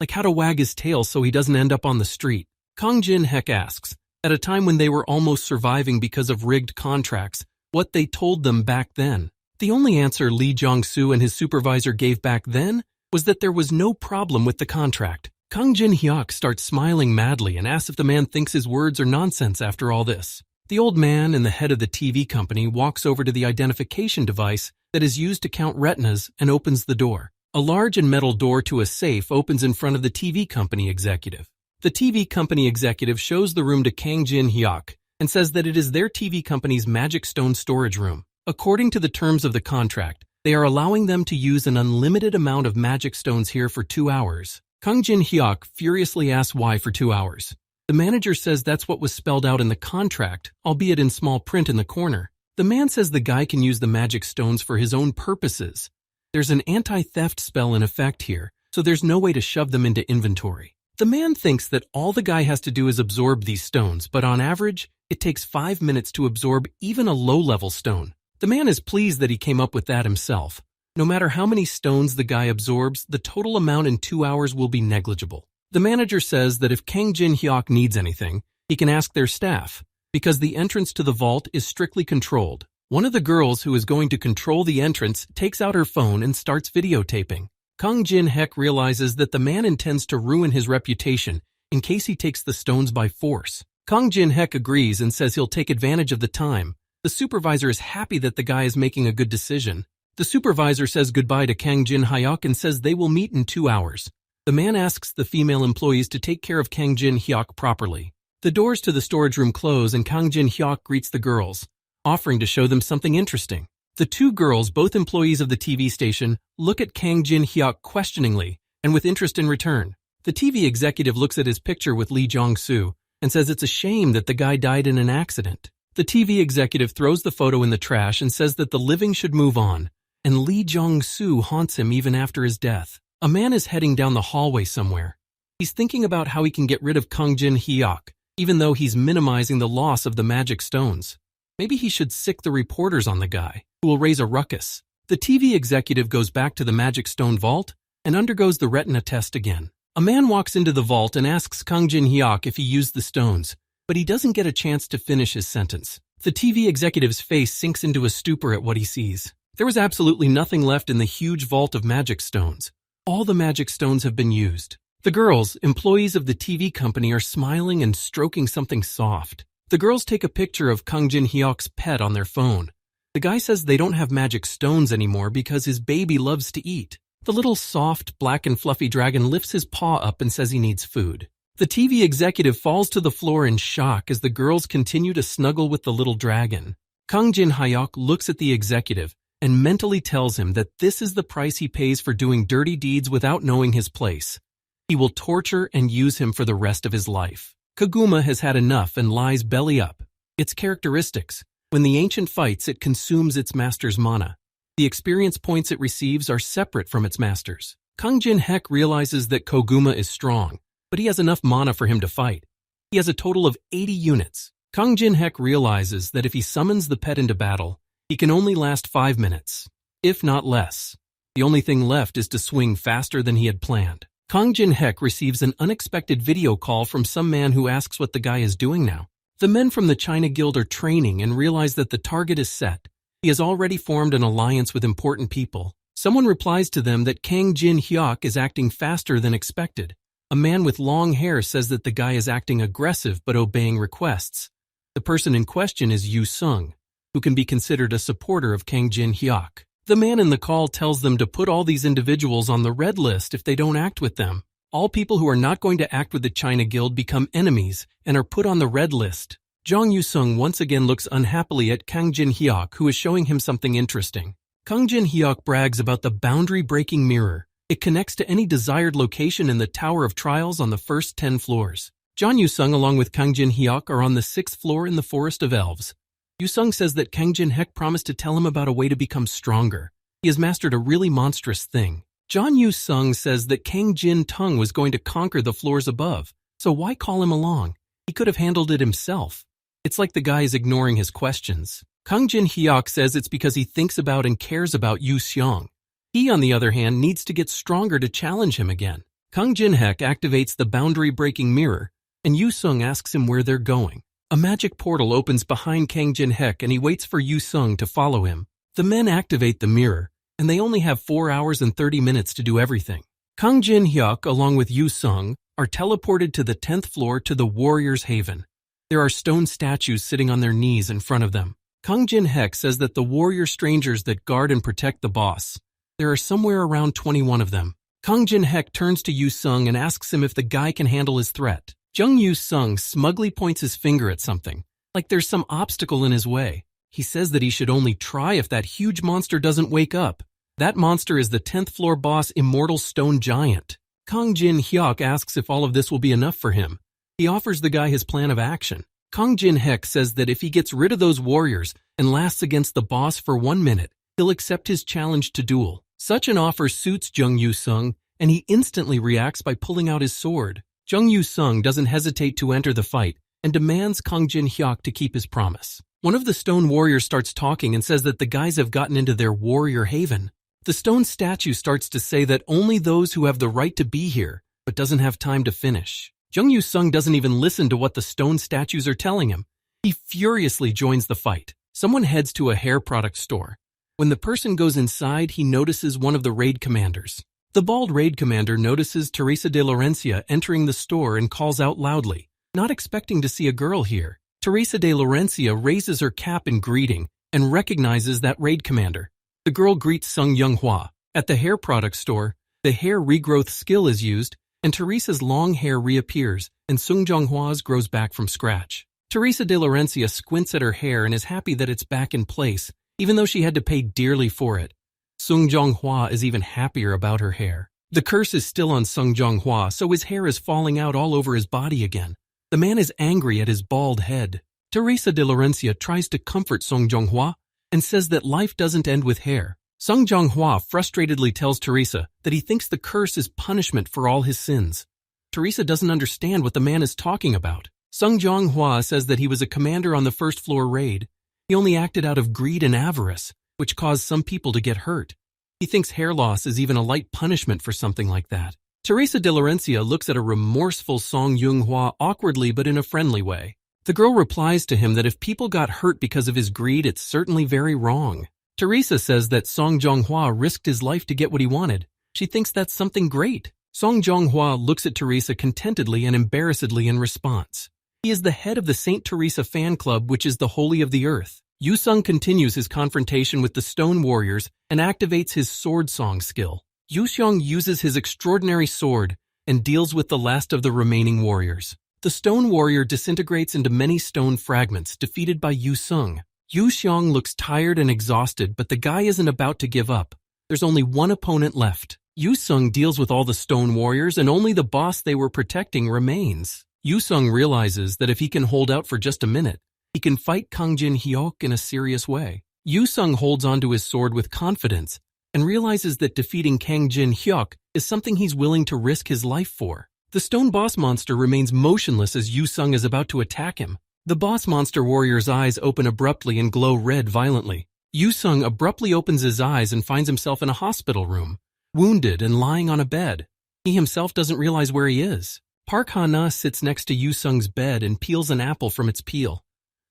A: like how to wag his tail so he doesn't end up on the street. Kang Jin-hyuk asks, at a time when they were almost surviving because of rigged contracts, what they told them back then. The only answer Lee Jong-soo and his supervisor gave back then was that there was no problem with the contract. Kang Jin-hyuk starts smiling madly and asks if the man thinks his words are nonsense after all this. The old man and the head of the TV company walks over to the identification device that is used to count retinas and opens the door. A large and metal door to a safe opens in front of the TV company executive. The TV company executive shows the room to Kang Jin-hyuk and says that it is their TV company's magic stone storage room. According to the terms of the contract, they are allowing them to use an unlimited amount of magic stones here for 2 hours. Kang Jin-hyuk furiously asks why for 2 hours. The manager says that's what was spelled out in the contract, albeit in small print in the corner. The man says the guy can use the magic stones for his own purposes. There's an anti-theft spell in effect here, so there's no way to shove them into inventory. The man thinks that all the guy has to do is absorb these stones, but on average, it takes 5 minutes to absorb even a low-level stone. The man is pleased that he came up with that himself. No matter how many stones the guy absorbs, the total amount in 2 hours will be negligible. The manager says that if Kang Jin-hyuk needs anything, he can ask their staff, because the entrance to the vault is strictly controlled. One of the girls who is going to control the entrance takes out her phone and starts videotaping. Kang Jin-hyuk realizes that the man intends to ruin his reputation in case he takes the stones by force. Kang Jin-hyuk agrees and says he'll take advantage of the time. The supervisor is happy that the guy is making a good decision. The supervisor says goodbye to Kang Jin-hyuk and says they will meet in 2 hours. The man asks the female employees to take care of Kang Jin-hyuk properly. The doors to the storage room close and Kang Jin-hyuk greets the girls, offering to show them something interesting. The two girls, both employees of the TV station, look at Kang Jin-hyuk questioningly and with interest in return. The TV executive looks at his picture with Lee Jong-soo and says it's a shame that the guy died in an accident. The TV executive throws the photo in the trash and says that the living should move on, and Lee Jong-soo haunts him even after his death. A man is heading down the hallway somewhere. He's thinking about how he can get rid of Kang Jin-hyuk, even though he's minimizing the loss of the magic stones. Maybe he should sick the reporters on the guy, who will raise a ruckus. The TV executive goes back to the magic stone vault and undergoes the retina test again. A man walks into the vault and asks Kang Jin-hyuk if he used the stones, but he doesn't get a chance to finish his sentence. The TV executive's face sinks into a stupor at what he sees. There was absolutely nothing left in the huge vault of magic stones. All the magic stones have been used. The girls, employees of the TV company, are smiling and stroking something soft. The girls take a picture of Kang Jin-hyuk's pet on their phone. The guy says they don't have magic stones anymore because his baby loves to eat. The little soft, black and fluffy dragon lifts his paw up and says he needs food. The TV executive falls to the floor in shock as the girls continue to snuggle with the little dragon. Kang Jin-hyuk looks at the executive and mentally tells him that this is the price he pays for doing dirty deeds without knowing his place. He will torture and use him for the rest of his life. Kaguma has had enough and lies belly up. Its characteristics: when the ancient fights, it consumes its master's mana. The experience points it receives are separate from its master's. Kang Jin-hyuk realizes that Koguma is strong, but he has enough mana for him to fight. He has a total of 80 units. Kang Jin-hyuk realizes that if he summons the pet into battle, he can only last 5 minutes, if not less. The only thing left is to swing faster than he had planned. Kang Jin-hyuk receives an unexpected video call from some man who asks what the guy is doing now. The men from the China Guild are training and realize that the target is set. He has already formed an alliance with important people. Someone replies to them that Kang Jin-hyuk is acting faster than expected. A man with long hair says that the guy is acting aggressive but obeying requests. The person in question is Yu Sung, who can be considered a supporter of Kang Jin-hyuk. The man in the call tells them to put all these individuals on the red list if they don't act with them. All people who are not going to act with the China Guild become enemies and are put on the red list. Jang Yu-sung once again looks unhappily at Kang Jin-hyuk, who is showing him something interesting. Kang Jin-hyuk brags about the boundary-breaking mirror. It connects to any desired location in the Tower of Trials on the first 10 floors. Jang Yu-sung along with Kang Jin-hyuk are on the 6th floor in the Forest of Elves. Yu-sung says that Kang Jin-hyuk promised to tell him about a way to become stronger. He has mastered a really monstrous thing. Jang Yu-sung says that Kang Jin-tung was going to conquer the floors above, so why call him along? He could have handled it himself. It's like the guy is ignoring his questions. Kang Jin-hyuk says it's because he thinks about and cares about Yu Xiong. He, on the other hand, needs to get stronger to challenge him again. Kang Jin-hyuk activates the boundary-breaking mirror, and Yu Sung asks him where they're going. A magic portal opens behind Kang Jin-hyuk and he waits for Yu Sung to follow him. The men activate the mirror, and they only have 4 hours and 30 minutes to do everything. Kang Jin-hyuk, along with Yu Sung, are teleported to the 10th floor to the Warrior's Haven. There are stone statues sitting on their knees in front of them. Kang Jin-hyuk says that the warrior strangers that guard and protect the boss, there are somewhere around 21 of them. Kang Jin-hyuk turns to Yu Sung and asks him if the guy can handle his threat. Jung Yu Sung smugly points his finger at something, like there's some obstacle in his way. He says that he should only try if that huge monster doesn't wake up. That monster is the 10th floor boss, Immortal Stone Giant. Kang Jin-hyuk asks if all of this will be enough for him. He offers the guy his plan of action. Kang Jin-hyuk says that if he gets rid of those warriors and lasts against the boss for 1 minute, he'll accept his challenge to duel. Such an offer suits Jung Yu Sung, and he instantly reacts by pulling out his sword. Jung Yu Sung doesn't hesitate to enter the fight and demands Kang Jin-hyuk to keep his promise. One of the stone warriors starts talking and says that the guys have gotten into their warrior haven. The stone statue starts to say that only those who have the right to be here, but doesn't have time to finish. Jung Yu Sung doesn't even listen to what the stone statues are telling him. He furiously joins the fight. Someone heads to a hair product store. When the person goes inside, he notices one of the raid commanders. The bald raid commander notices Teresa de Laurencia entering the store and calls out loudly, not expecting to see a girl here. Teresa de Laurencia raises her cap in greeting and recognizes that raid commander. The girl greets Sung Young-hwa. At the hair product store, the hair regrowth skill is used, and Teresa's long hair reappears, and Sung Jong-hwa's grows back from scratch. Teresa de Laurencia squints at her hair and is happy that it's back in place, even though she had to pay dearly for it. Sung Jonghwa is even happier about her hair. The curse is still on Sung Jonghwa, so his hair is falling out all over his body again. The man is angry at his bald head. Teresa de Laurencia tries to comfort Sung Jonghwa and says that life doesn't end with hair. Sung Jonghwa frustratedly tells Teresa that he thinks the curse is punishment for all his sins. Teresa doesn't understand what the man is talking about. Sung Jonghwa says that he was a commander on the first floor raid. He only acted out of greed and avarice, which caused some people to get hurt. He thinks hair loss is even a light punishment for something like that. Teresa de Laurencia looks at a remorseful Song Junghwa awkwardly but in a friendly way. The girl replies to him that if people got hurt because of his greed, it's certainly very wrong. Teresa says that Song Jonghwa risked his life to get what he wanted. She thinks that's something great. Song Jonghwa looks at Teresa contentedly and embarrassedly in response. He is the head of the Saint Teresa fan club, which is the holy of the earth. Yu-sung continues his confrontation with the stone warriors and activates his sword song skill. Yu-seong uses his extraordinary sword and deals with the last of the remaining warriors. The stone warrior disintegrates into many stone fragments, defeated by Yu-sung. Yu-seong looks tired and exhausted, but the guy isn't about to give up. There's only one opponent left. Yu-sung deals with all the stone warriors, and only the boss they were protecting remains. Yu-sung realizes that if he can hold out for just a minute, he can fight Kang Jin-hyuk in a serious way. Yu-sung holds onto his sword with confidence and realizes that defeating Kang Jin-hyuk is something he's willing to risk his life for. The stone boss monster remains motionless as Yu-sung is about to attack him. The boss monster warrior's eyes open abruptly and glow red violently. Yu-sung abruptly opens his eyes and finds himself in a hospital room, wounded and lying on a bed. He himself doesn't realize where he is. Park Ha-na sits next to Yu-sung's bed and peels an apple from its peel.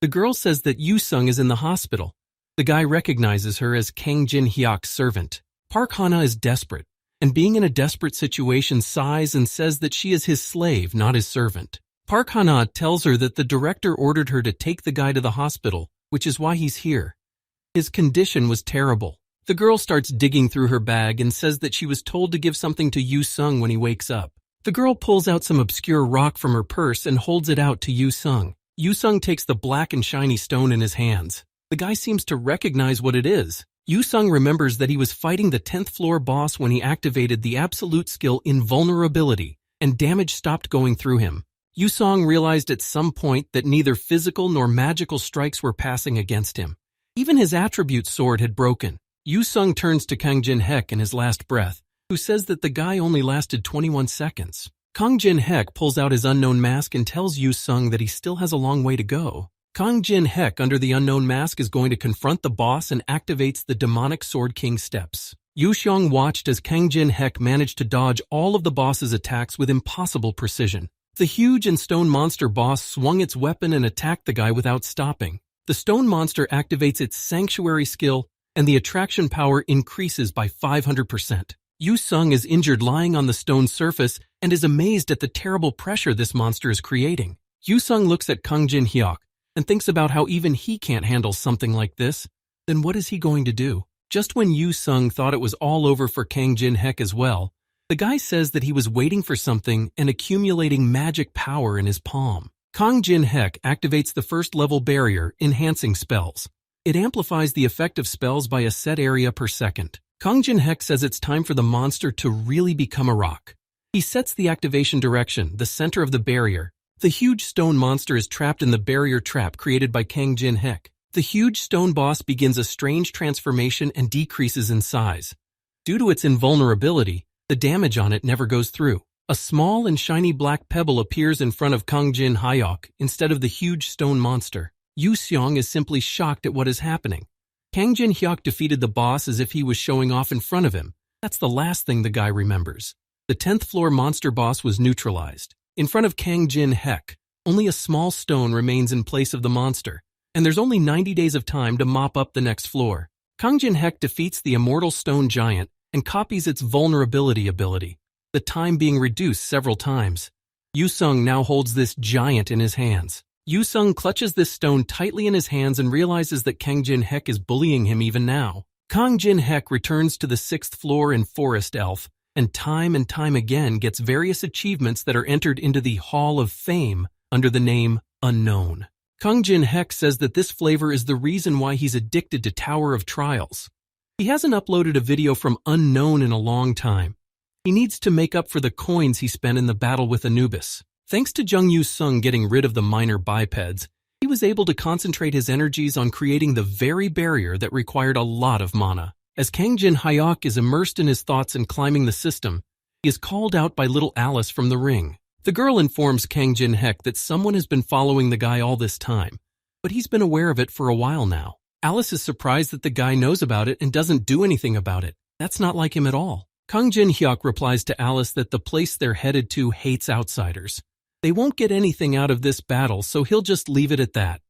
A: The girl says that Yu-sung is in the hospital. The guy recognizes her as Kang Jin-hyuk's servant. Park Ha-na is desperate, and being in a desperate situation sighs and says that she is his slave, not his servant. Park Ha-na tells her that the director ordered her to take the guy to the hospital, which is why he's here. His condition was terrible. The girl starts digging through her bag and says that she was told to give something to Yu-sung when he wakes up. The girl pulls out some obscure rock from her purse and holds it out to Yu-sung. Yu-sung takes the black and shiny stone in his hands. The guy seems to recognize what it is. Yu-sung remembers that he was fighting the 10th floor boss when he activated the absolute skill Invulnerability, and damage stopped going through him. Yu-sung realized at some point that neither physical nor magical strikes were passing against him. Even his attribute sword had broken. Yu-sung turns to Kang Jin-hyuk in his last breath, who says that the guy only lasted 21 seconds. Kang Jin-hyuk pulls out his unknown mask and tells Yu-sung that he still has a long way to go. Kang Jin-hyuk under the unknown mask is going to confront the boss and activates the demonic Sword King steps. Yu-seong watched as Kang Jin-hyuk managed to dodge all of the boss's attacks with impossible precision. The huge and stone monster boss swung its weapon and attacked the guy without stopping. The stone monster activates its sanctuary skill, and the attraction power increases by 500%. Yu-sung is injured lying on the stone surface and is amazed at the terrible pressure this monster is creating. Yu-sung looks at Kang Jin-hyuk and thinks about how even he can't handle something like this. Then what is he going to do? Just when Yu-sung thought it was all over for Kang Jin-hyuk as well, the guy says that he was waiting for something and accumulating magic power in his palm. Kang Jin-hyuk activates the first level barrier, enhancing spells. It amplifies the effect of spells by a set area per second. Kang Jin-hyuk says it's time for the monster to really become a rock. He sets the activation direction, the center of the barrier. The huge stone monster is trapped in the barrier trap created by Kang Jin-hyuk. The huge stone boss begins a strange transformation and decreases in size. Due to its invulnerability, the damage on it never goes through. A small and shiny black pebble appears in front of Kang Jin-hyuk instead of the huge stone monster. Yu-seong is simply shocked at what is happening. Kang Jin-hyuk defeated the boss as if he was showing off in front of him. That's the last thing the guy remembers. The 10th floor monster boss was neutralized. In front of Kang Jin-hyuk, only a small stone remains in place of the monster, and there's only 90 days of time to mop up the next floor. Kang Jin-hyuk defeats the immortal stone giant and copies its vulnerability ability, the time being reduced several times. Yu-sung now holds this giant in his hands. Yu-sung clutches this stone tightly in his hands and realizes that Kang Jin-hyuk is bullying him even now. Kang Jin-hyuk returns to the 6th floor in Forest Elf, and time again gets various achievements that are entered into the Hall of Fame under the name Unknown. Kang Jin-hek says that this flavor is the reason why he's addicted to Tower of Trials. He hasn't uploaded a video from Unknown in a long time. He needs to make up for the coins he spent in the battle with Anubis. Thanks to Jung Yu-sung getting rid of the minor bipeds, he was able to concentrate his energies on creating the very barrier that required a lot of mana. As Kang Jin-hyuk is immersed in his thoughts and climbing the system, he is called out by little Alice from the ring. The girl informs Kang Jin-hek that someone has been following the guy all this time, but he's been aware of it for a while now. Alice is surprised that the guy knows about it and doesn't do anything about it. That's not like him at all. Kang Jin-hyuk replies to Alice that the place they're headed to hates outsiders. They won't get anything out of this battle, so he'll just leave it at that.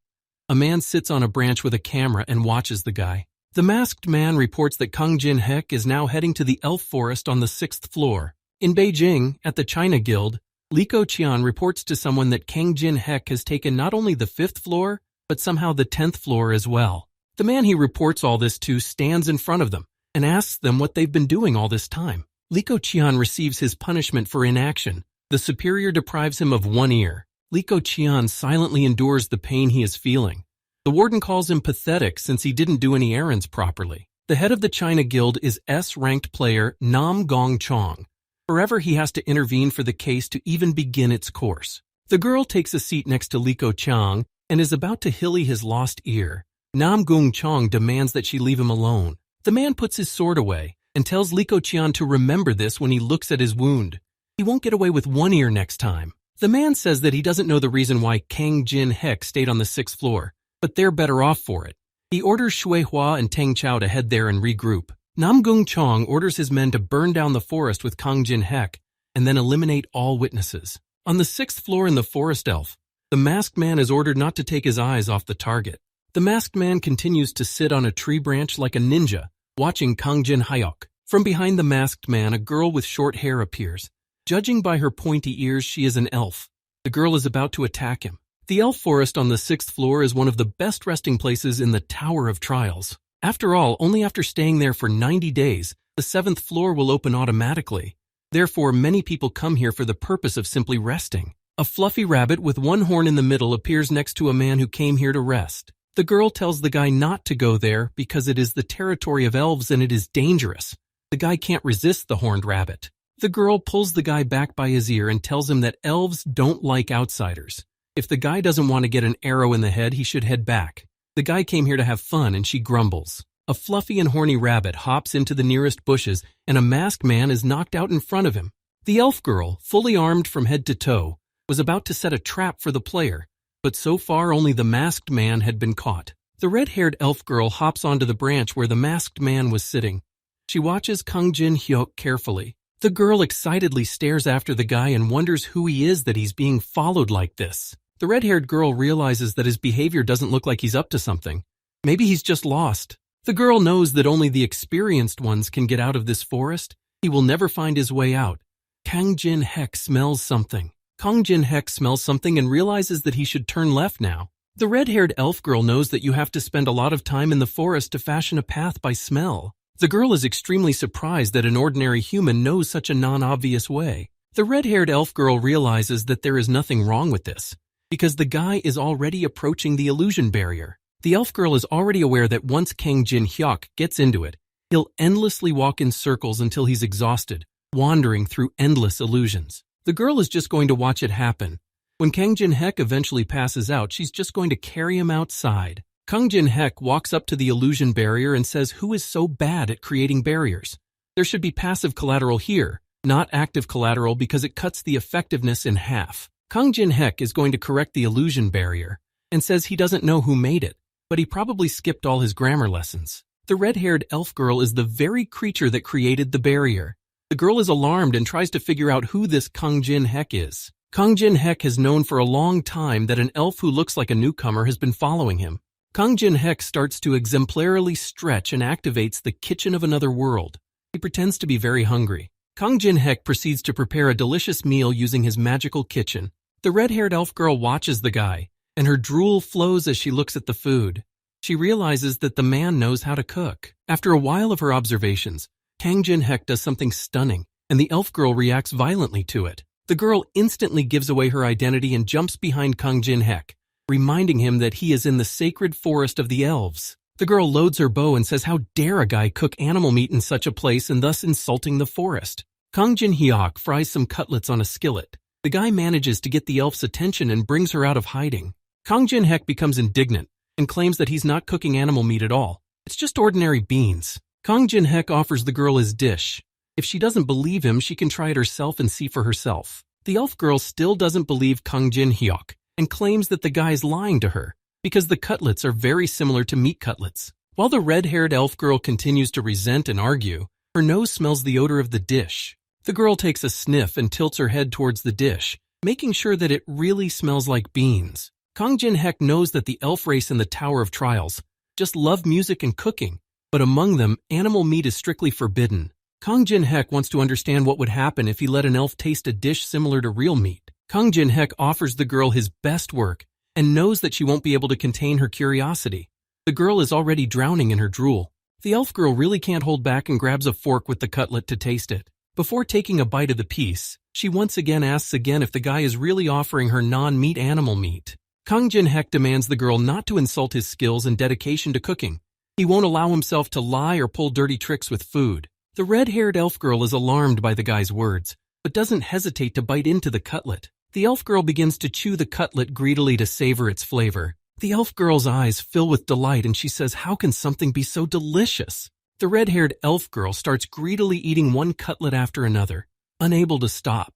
A: A man sits on a branch with a camera and watches the guy. The masked man reports that Kang Jin-hek is now heading to the elf forest on the 6th floor. In Beijing, at the China Guild, Li Qian reports to someone that Kang Jin-hek has taken not only the 5th floor, but somehow the 10th floor as well. The man he reports all this to stands in front of them and asks them what they've been doing all this time. Li Qian receives his punishment for inaction. The superior deprives him of one ear. Li Qian silently endures the pain he is feeling. The warden calls him pathetic since he didn't do any errands properly. The head of the China Guild is S-ranked player Nam Gong Chong. Forever he has to intervene for the case to even begin its course. The girl takes a seat next to Li Qian and is about to hilly his lost ear. Nam Gong Chong demands that she leave him alone. The man puts his sword away and tells Li Qian to remember this when he looks at his wound. He won't get away with one ear next time. The man says that he doesn't know the reason why Kang Jin-hek stayed on the 6th floor, but they're better off for it. He orders Shui Hua and Tang Chao to head there and regroup. Nam Gong Chong orders his men to burn down the forest with Kang Jin-hek and then eliminate all witnesses. On the 6th floor in the Forest Elf, the masked man is ordered not to take his eyes off the target. The masked man continues to sit on a tree branch like a ninja, watching Kang Jin-hyuk. From behind the masked man, a girl with short hair appears. Judging by her pointy ears, she is an elf. The girl is about to attack him. The elf forest on the 6th floor is one of the best resting places in the Tower of Trials. After all, only after staying there for 90 days, the 7th floor will open automatically. Therefore, many people come here for the purpose of simply resting. A fluffy rabbit with one horn in the middle appears next to a man who came here to rest. The girl tells the guy not to go there because it is the territory of elves and it is dangerous. The guy can't resist the horned rabbit. The girl pulls the guy back by his ear and tells him that elves don't like outsiders. If the guy doesn't want to get an arrow in the head, he should head back. The guy came here to have fun and she grumbles. A fluffy and horny rabbit hops into the nearest bushes and a masked man is knocked out in front of him. The elf girl, fully armed from head to toe, was about to set a trap for the player, but so far only the masked man had been caught. The red-haired elf girl hops onto the branch where the masked man was sitting. She watches Kang Jin-hyuk carefully. The girl excitedly stares after the guy and wonders who he is that he's being followed like this. The red-haired girl realizes that his behavior doesn't look like he's up to something. Maybe he's just lost. The girl knows that only the experienced ones can get out of this forest. He will never find his way out. Kang Jin-hek smells something. Kang Jin-hek smells something and realizes that he should turn left now. The red-haired elf girl knows that you have to spend a lot of time in the forest to fashion a path by smell. The girl is extremely surprised that an ordinary human knows such a non-obvious way. The red-haired elf girl realizes that there is nothing wrong with this, because the guy is already approaching the illusion barrier. The elf girl is already aware that once Kang Jin-hyuk gets into it, he'll endlessly walk in circles until he's exhausted, wandering through endless illusions. The girl is just going to watch it happen. When Kang Jin-hek eventually passes out, she's just going to carry him outside. Kang Jin-hek walks up to the illusion barrier and says, "Who is so bad at creating barriers? There should be passive collateral here, not active collateral because it cuts the effectiveness in half." Kang Jin-hek is going to correct the illusion barrier and says he doesn't know who made it, but he probably skipped all his grammar lessons. The red-haired elf girl is the very creature that created the barrier. The girl is alarmed and tries to figure out who this Kang Jin-hek is. Kang Jin-hek has known for a long time that an elf who looks like a newcomer has been following him. Kang Jin-hek starts to exemplarily stretch and activates the kitchen of another world. He pretends to be very hungry. Kang Jin-hek proceeds to prepare a delicious meal using his magical kitchen. The red-haired elf girl watches the guy, and her drool flows as she looks at the food. She realizes that the man knows how to cook. After a while of her observations, Kang Jin-hek does something stunning, and the elf girl reacts violently to it. The girl instantly gives away her identity and jumps behind Kang Jin-hek, reminding him that he is in the sacred forest of the elves. The girl loads her bow and says how dare a guy cook animal meat in such a place and thus insulting the forest. Kang Jin-hyuk fries some cutlets on a skillet. The guy manages to get the elf's attention and brings her out of hiding. Kang Jin-hyuk becomes indignant and claims that he's not cooking animal meat at all. It's just ordinary beans. Kang Jin-hyuk offers the girl his dish. If she doesn't believe him, she can try it herself and see for herself. The elf girl still doesn't believe Kang Jin-hyuk and claims that the guy is lying to her because the cutlets are very similar to meat cutlets. While the red-haired elf girl continues to resent and argue, her nose smells the odor of the dish. The girl takes a sniff and tilts her head towards the dish, making sure that it really smells like beans. Kang Jin-hyuk knows that the elf race in the Tower of Trials just love music and cooking, but among them, animal meat is strictly forbidden. Kang Jin-hyuk wants to understand what would happen if he let an elf taste a dish similar to real meat. Kang Jin-hyuk offers the girl his best work and knows that she won't be able to contain her curiosity. The girl is already drowning in her drool. The elf girl really can't hold back and grabs a fork with the cutlet to taste it. Before taking a bite of the piece, she once again asks if the guy is really offering her non-meat animal meat. Kang Jin-hyuk demands the girl not to insult his skills and dedication to cooking. He won't allow himself to lie or pull dirty tricks with food. The red-haired elf girl is alarmed by the guy's words, but doesn't hesitate to bite into the cutlet. The elf girl begins to chew the cutlet greedily to savor its flavor. The elf girl's eyes fill with delight and she says, "How can something be so delicious?" The red-haired elf girl starts greedily eating one cutlet after another, unable to stop.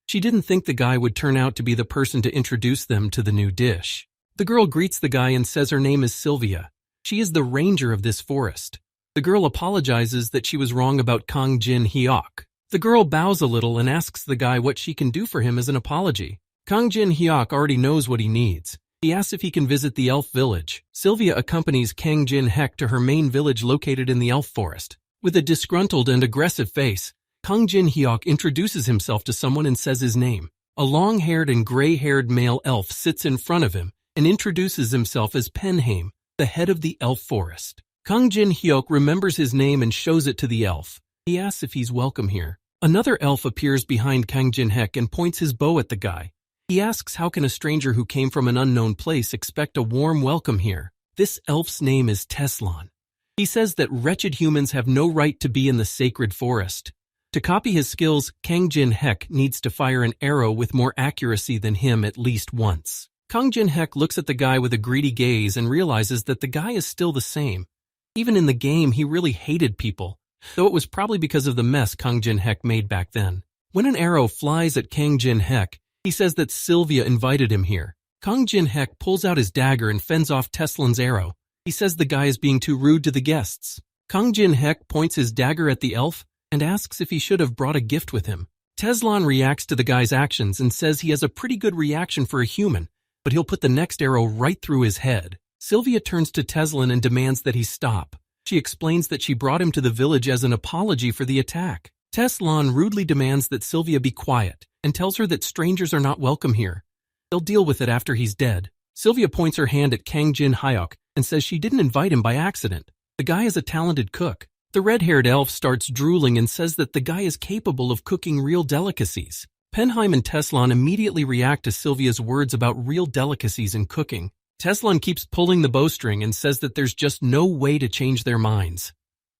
A: She didn't think the guy would turn out to be the person to introduce them to the new dish. The girl greets the guy and says her name is Sylvia. She is the ranger of this forest. The girl apologizes that she was wrong about Kang Jin-hyuk. The girl bows a little and asks the guy what she can do for him as an apology. Kang Jin-hyuk already knows what he needs. He asks if he can visit the elf village. Sylvia accompanies Kang Jin-hyuk to her main village located in the elf forest. With a disgruntled and aggressive face, Kang Jin-hyuk introduces himself to someone and says his name. A long-haired and gray-haired male elf sits in front of him and introduces himself as Penheim, the head of the elf forest. Kang Jin-hyuk remembers his name and shows it to the elf. He asks if he's welcome here. Another elf appears behind Kang Jin-hyuk and points his bow at the guy. He asks how can a stranger who came from an unknown place expect a warm welcome here. This elf's name is Teslan. He says that wretched humans have no right to be in the sacred forest. To copy his skills, Kang Jin-hyuk needs to fire an arrow with more accuracy than him at least once. Kang Jin-hyuk looks at the guy with a greedy gaze and realizes that the guy is still the same. Even in the game, he really hated people, though it was probably because of the mess Kang Jin-hyuk made back then. When an arrow flies at Kang Jin-hyuk, he says that Sylvia invited him here. Kang Jin-hyuk pulls out his dagger and fends off Teslan's arrow. He says the guy is being too rude to the guests. Kang Jin-hyuk points his dagger at the elf and asks if he should have brought a gift with him. Teslan reacts to the guy's actions and says he has a pretty good reaction for a human, but he'll put the next arrow right through his head. Sylvia turns to Teslan and demands that he stop. She explains that she brought him to the village as an apology for the attack. Teslan rudely demands that Sylvia be quiet and tells her that strangers are not welcome here. They'll deal with it after he's dead. Sylvia points her hand at Kang Jin-hyuk and says she didn't invite him by accident. The guy is a talented cook. The red-haired elf starts drooling and says that the guy is capable of cooking real delicacies. Penheim and Teslan immediately react to Sylvia's words about real delicacies in cooking. Teslan keeps pulling the bowstring and says that there's just no way to change their minds.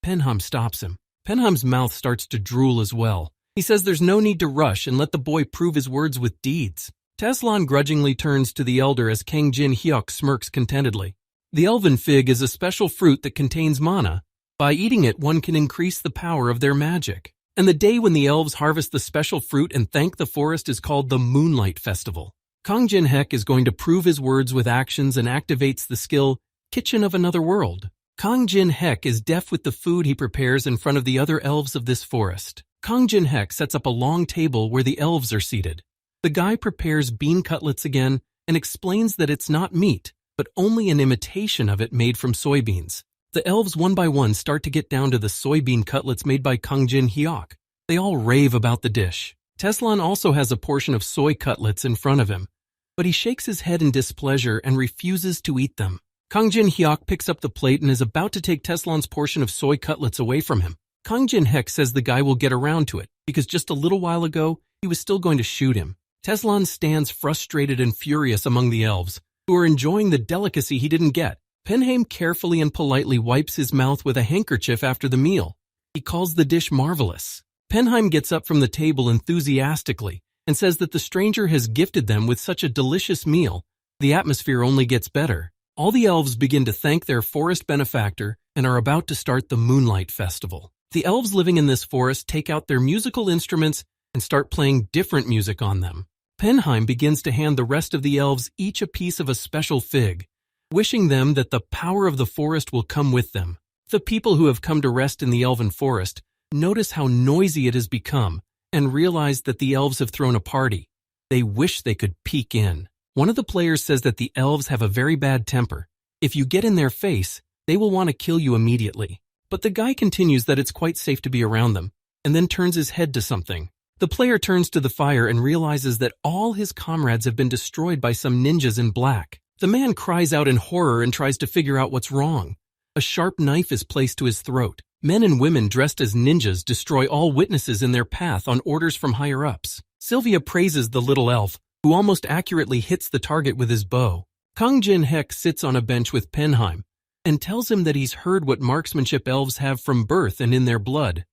A: Penheim stops him. Penheim's mouth starts to drool as well. He says there's no need to rush and let the boy prove his words with deeds. Teslan grudgingly turns to the elder as Kang Jin-hyuk smirks contentedly. The elven fig is a special fruit that contains mana. By eating it, one can increase the power of their magic. And the day when the elves harvest the special fruit and thank the forest is called the Moonlight Festival. Kang Jin-hyuk is going to prove his words with actions and activates the skill Kitchen of Another World. Kang Jin-hyuk is deaf with the food he prepares in front of the other elves of this forest. Kang Jin-hyuk sets up a long table where the elves are seated. The guy prepares bean cutlets again and explains that it's not meat, but only an imitation of it made from soybeans. The elves one by one start to get down to the soybean cutlets made by Kang Jin-hyuk. They all rave about the dish. Teslan also has a portion of soy cutlets in front of him, but he shakes his head in displeasure and refuses to eat them. Kang Jin-hyuk picks up the plate and is about to take Teslan's portion of soy cutlets away from him. Kang Jin-hyuk says the guy will get around to it, because just a little while ago, he was still going to shoot him. Teslan stands frustrated and furious among the elves, who who are enjoying the delicacy he didn't get. Penheim carefully and politely wipes his mouth with a handkerchief after the meal. He calls the dish marvelous. Penheim gets up from the table enthusiastically and says that the stranger has gifted them with such a delicious meal. The atmosphere only gets better. All the elves begin to thank their forest benefactor and are about to start the Moonlight Festival. The elves living in this forest take out their musical instruments and start playing different music on them. Penheim begins to hand the rest of the elves each a piece of a special fig, wishing them that the power of the forest will come with them. The people who have come to rest in the elven forest notice how noisy it has become and realize that the elves have thrown a party. They wish they could peek in. One of the players says that the elves have a very bad temper. If you get in their face, they will want to kill you immediately. But the guy continues that it's quite safe to be around them, and then turns his head to something. The player turns to the fire and realizes that all his comrades have been destroyed by some ninjas in black. The man cries out in horror and tries to figure out what's wrong. A sharp knife is placed to his throat. Men and women dressed as ninjas destroy all witnesses in their path on orders from higher-ups. Sylvia praises the little elf, who almost accurately hits the target with his bow. Kang Jin-hek sits on a bench with Penheim and tells him that he's heard what marksmanship elves have from birth and in their blood.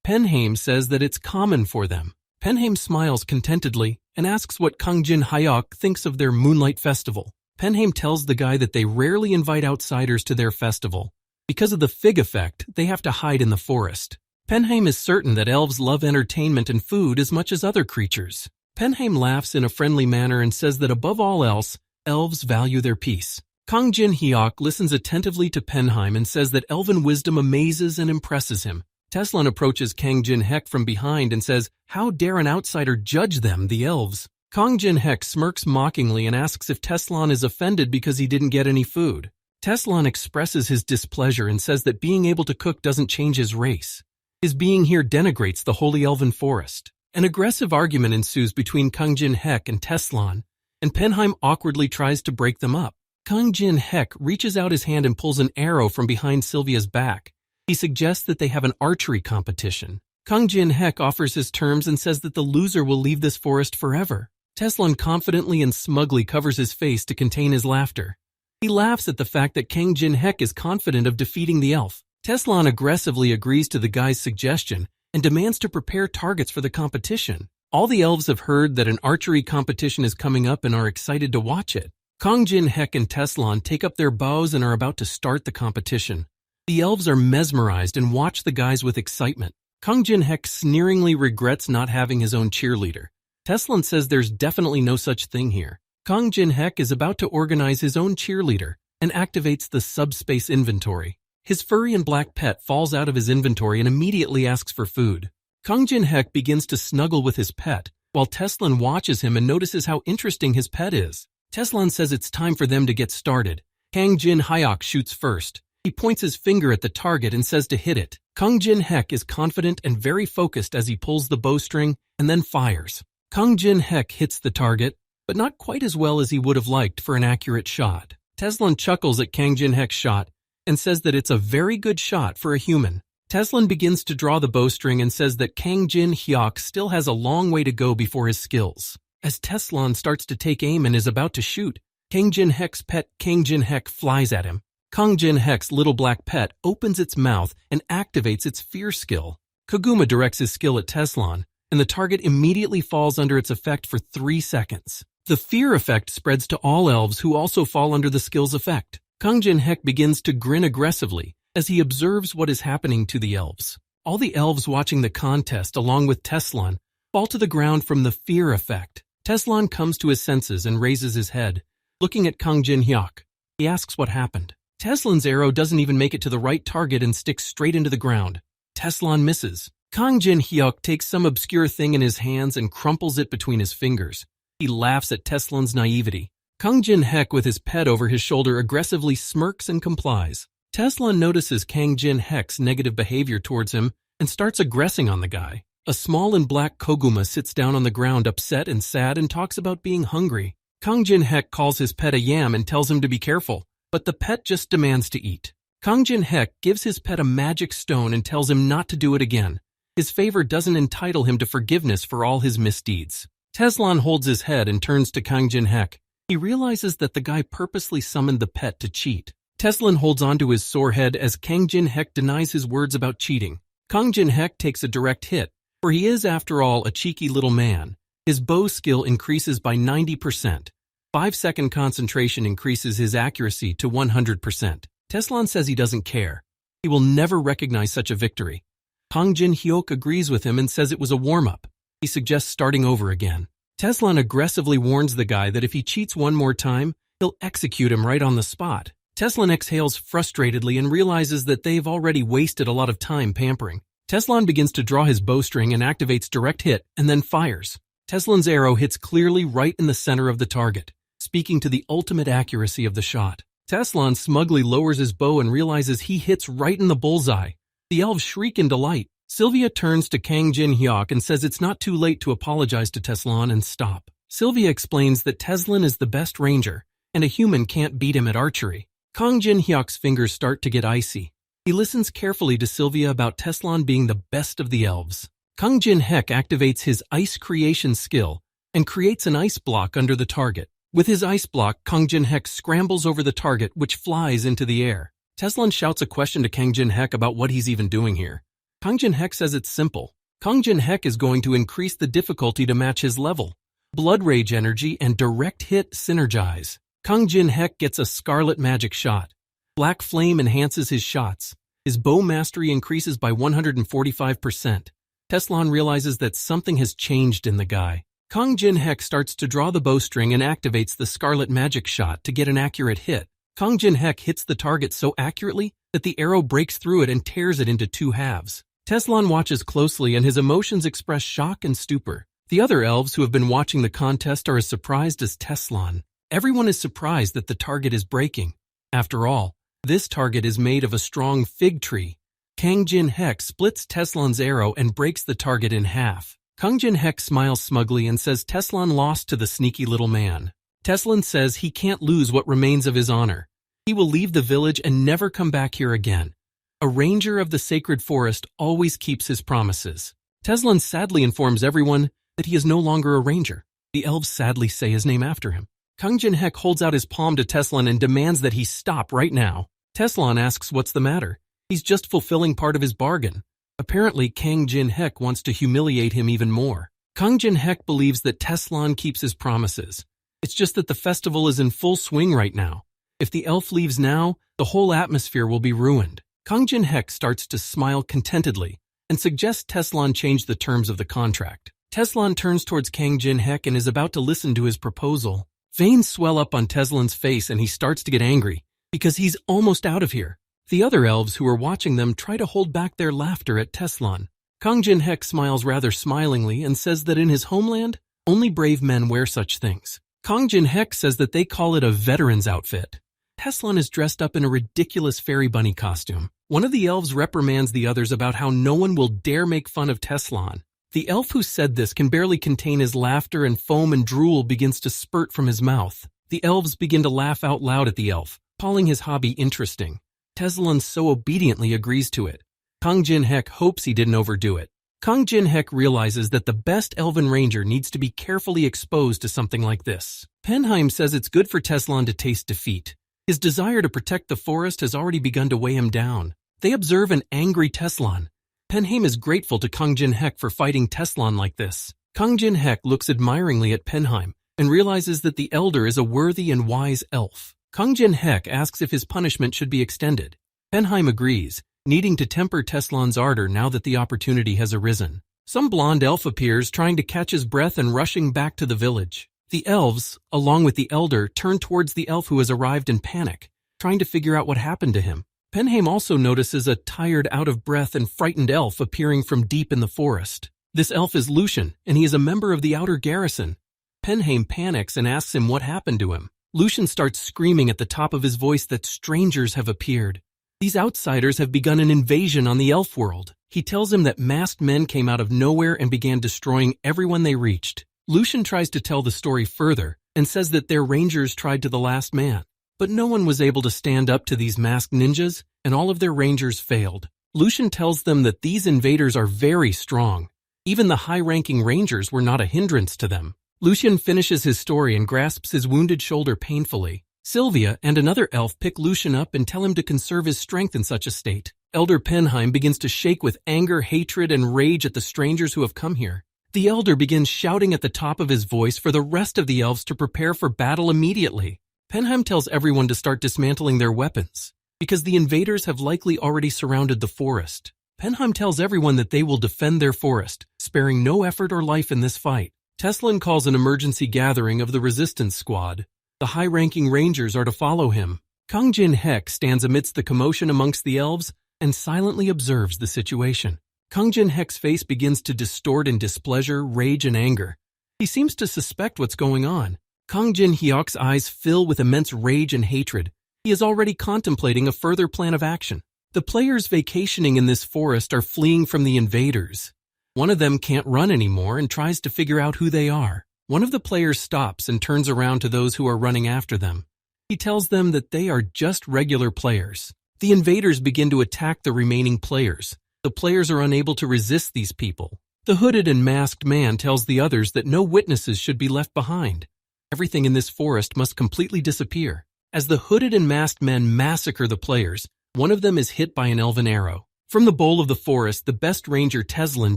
A: Penheim says that it's common for them. Penheim smiles contentedly and asks what Kang Jin-hyuk thinks of their Moonlight Festival. Penheim tells the guy that they rarely invite outsiders to their festival. Because of the fig effect, they have to hide in the forest. Penheim is certain that elves love entertainment and food as much as other creatures. Penheim laughs in a friendly manner and says that above all else, elves value their peace. Kang Jin-hyuk listens attentively to Penheim and says that elven wisdom amazes and impresses him. Teslan approaches Kang Jin-hek from behind and says, "How dare an outsider judge them, the elves?" Kang Jin-hek smirks mockingly and asks if Teslan is offended because he didn't get any food. Teslan expresses his displeasure and says that being able to cook doesn't change his race. His being here denigrates the holy elven forest. An aggressive argument ensues between Kang Jin-hek and Teslan, and Penheim awkwardly tries to break them up. Kang Jin-hek reaches out his hand and pulls an arrow from behind Sylvia's back. He suggests that they have an archery competition. Kang Jin-hek offers his terms and says that the loser will leave this forest forever. Teslan confidently and smugly covers his face to contain his laughter. He laughs at the fact that Kang Jin-hek is confident of defeating the elf. Teslan aggressively agrees to the guy's suggestion and demands to prepare targets for the competition. All the elves have heard that an archery competition is coming up and are excited to watch it. Kang Jin-hek and Teslan take up their bows and are about to start the competition. The elves are mesmerized and watch the guys with excitement. Kang Jin-hek sneeringly regrets not having his own cheerleader. Teslan says there's definitely no such thing here. Kang Jin-hek is about to organize his own cheerleader and activates the subspace inventory. His furry and black pet falls out of his inventory and immediately asks for food. Kang Jin-hek begins to snuggle with his pet, while Teslan watches him and notices how interesting his pet is. Teslan says it's time for them to get started. Kang Jin-hyuk shoots first. He points his finger at the target and says to hit it. Kang Jin-hek is confident and very focused as he pulls the bowstring and then fires. Kang Jin-hek hits the target, but not quite as well as he would have liked for an accurate shot. Teslan chuckles at Kang Jin-hek's shot and says that it's a very good shot for a human. Teslan begins to draw the bowstring and says that Kang Jin-hyuk still has a long way to go before his skills. As Teslan starts to take aim and is about to shoot, Kang Jin-hek's pet Kang Jin-hek flies at him. Kang Jin-hek's little black pet opens its mouth and activates its fear skill. Koguma directs his skill at Teslan, and the target immediately falls under its effect for 3 seconds. The fear effect spreads to all elves who also fall under the skill's effect. Kang Jin-hek begins to grin aggressively as he observes what is happening to the elves. All the elves watching the contest, along with Teslan, fall to the ground from the fear effect. Teslan comes to his senses and raises his head, looking at Kang Jin-hyuk. He asks what happened. Teslan's arrow doesn't even make it to the right target and sticks straight into the ground. Teslan misses. Kang Jin-hyuk takes some obscure thing in his hands and crumples it between his fingers. He laughs at Teslan's naivety. Kang Jin-hek with his pet over his shoulder aggressively smirks and complies. Teslan notices Kang Jin-hek's negative behavior towards him and starts aggressing on the guy. A small and black Koguma sits down on the ground upset and sad and talks about being hungry. Kang Jin-hek calls his pet a yam and tells him to be careful, but the pet just demands to eat. Kang Jin-hek gives his pet a magic stone and tells him not to do it again. His favor doesn't entitle him to forgiveness for all his misdeeds. Teslan holds his head and turns to Kang Jin-hek. He realizes that the guy purposely summoned the pet to cheat. Teslin holds onto his sore head as Kang Jin-hek denies his words about cheating. Kang Jin-hek takes a direct hit, for he is, after all, a cheeky little man. His bow skill increases by 90%. 5-second concentration increases his accuracy to 100%. Teslin says he doesn't care. He will never recognize such a victory. Kang Jin-hyuk agrees with him and says it was a warm-up. He suggests starting over again. Teslin aggressively warns the guy that if he cheats one more time, he'll execute him right on the spot. Teslin exhales frustratedly and realizes that they've already wasted a lot of time pampering. Teslin begins to draw his bowstring and activates direct hit and then fires. Teslin's arrow hits clearly right in the center of the target, speaking to the ultimate accuracy of the shot. Teslin smugly lowers his bow and realizes he hits right in the bullseye. The elves shriek in delight. Sylvia turns to Kang Jin-hyuk and says it's not too late to apologize to Teslin and stop. Sylvia explains that Teslin is the best ranger, and a human can't beat him at archery. Kang Jin-hyuk's fingers start to get icy. He listens carefully to Sylvia about Teslin being the best of the elves. Kang Jin-hek activates his ice creation skill and creates an ice block under the target. With his ice block, Kang Jin-hek scrambles over the target, which flies into the air. Teslin shouts a question to Kang Jin-hek about what he's even doing here. Kang Jin-hek says it's simple. Kang Jin-hek is going to increase the difficulty to match his level. Blood Rage energy and direct hit synergize. Kang Jin-hek gets a scarlet magic shot. Black Flame enhances his shots. His bow mastery increases by 145%. Teslin realizes that something has changed in the guy. Kang Jin-hek starts to draw the bowstring and activates the scarlet magic shot to get an accurate hit. Kang Jin-hek hits the target so accurately that the arrow breaks through it and tears it into two halves. Teslin watches closely and his emotions express shock and stupor. The other elves who have been watching the contest are as surprised as Teslin. Everyone is surprised that the target is breaking. After all, this target is made of a strong fig tree. Kang Jin-hek splits Teslin's arrow and breaks the target in half. Kang Jin-hek smiles smugly and says Teslin lost to the sneaky little man. Teslin says he can't lose what remains of his honor. He will leave the village and never come back here again. A ranger of the sacred forest always keeps his promises. Teslin sadly informs everyone that he is no longer a ranger. The elves sadly say his name after him. Kang Jin-hek holds out his palm to Teslin and demands that he stop right now. Teslin asks what's the matter. He's just fulfilling part of his bargain. Apparently, Kang Jin-hek wants to humiliate him even more. Kang Jin-hek believes that Teslin keeps his promises. It's just that the festival is in full swing right now. If the elf leaves now, the whole atmosphere will be ruined. Kang Jin-hek starts to smile contentedly and suggests Teslin change the terms of the contract. Teslin turns towards Kang Jin-hek and is about to listen to his proposal. Veins swell up on Teslin's face and he starts to get angry because he's almost out of here. The other elves who are watching them try to hold back their laughter at Teslin. Kang Jin-hek smiles rather smilingly and says that in his homeland, only brave men wear such things. Kang Jin-hek says that they call it a veteran's outfit. Teslin is dressed up in a ridiculous fairy bunny costume. One of the elves reprimands the others about how no one will dare make fun of Teslin. The elf who said this can barely contain his laughter and foam and drool begins to spurt from his mouth. The elves begin to laugh out loud at the elf, calling his hobby interesting. Teslin so obediently agrees to it. Kang Jin-hek hopes he didn't overdo it. Kang Jin-hek realizes that the best elven ranger needs to be carefully exposed to something like this. Penheim says it's good for Teslin to taste defeat. His desire to protect the forest has already begun to weigh him down. They observe an angry Teslin. Penheim is grateful to Kang Jin-hek for fighting Teslin like this. Kang Jin-hek looks admiringly at Penheim and realizes that the elder is a worthy and wise elf. Kang Jin-hek asks if his punishment should be extended. Penheim agrees, needing to temper Teslin's ardor now that the opportunity has arisen. Some blonde elf appears, trying to catch his breath and rushing back to the village. The elves, along with the elder, turn towards the elf who has arrived in panic, trying to figure out what happened to him. Penheim also notices a tired, out-of-breath, and frightened elf appearing from deep in the forest. This elf is Lucian, and he is a member of the outer garrison. Penheim panics and asks him what happened to him. Lucian starts screaming at the top of his voice that strangers have appeared. These outsiders have begun an invasion on the elf world. He tells him that masked men came out of nowhere and began destroying everyone they reached. Lucian tries to tell the story further and says that their rangers tried to the last man. But no one was able to stand up to these masked ninjas, and all of their rangers failed. Lucian tells them that these invaders are very strong. Even the high-ranking rangers were not a hindrance to them. Lucian finishes his story and grasps his wounded shoulder painfully. Sylvia and another elf pick Lucian up and tell him to conserve his strength in such a state. Elder Penheim begins to shake with anger, hatred, and rage at the strangers who have come here. The elder begins shouting at the top of his voice for the rest of the elves to prepare for battle immediately. Penheim tells everyone to start dismantling their weapons, because the invaders have likely already surrounded the forest. Penheim tells everyone that they will defend their forest, sparing no effort or life in this fight. Teslan calls an emergency gathering of the resistance squad. The high-ranking rangers are to follow him. Kang Jin Hek stands amidst the commotion amongst the elves and silently observes the situation. Kang Jin Hek's face begins to distort in displeasure, rage, and anger. He seems to suspect what's going on. Kang Jin Hyok's eyes fill with immense rage and hatred. He is already contemplating a further plan of action. The players vacationing in this forest are fleeing from the invaders. One of them can't run anymore and tries to figure out who they are. One of the players stops and turns around to those who are running after them. He tells them that they are just regular players. The invaders begin to attack the remaining players. The players are unable to resist these people. The hooded and masked man tells the others that no witnesses should be left behind. Everything in this forest must completely disappear. As the hooded and masked men massacre the players, one of them is hit by an elven arrow. From the bowl of the forest, the best ranger Teslan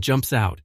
A: jumps out.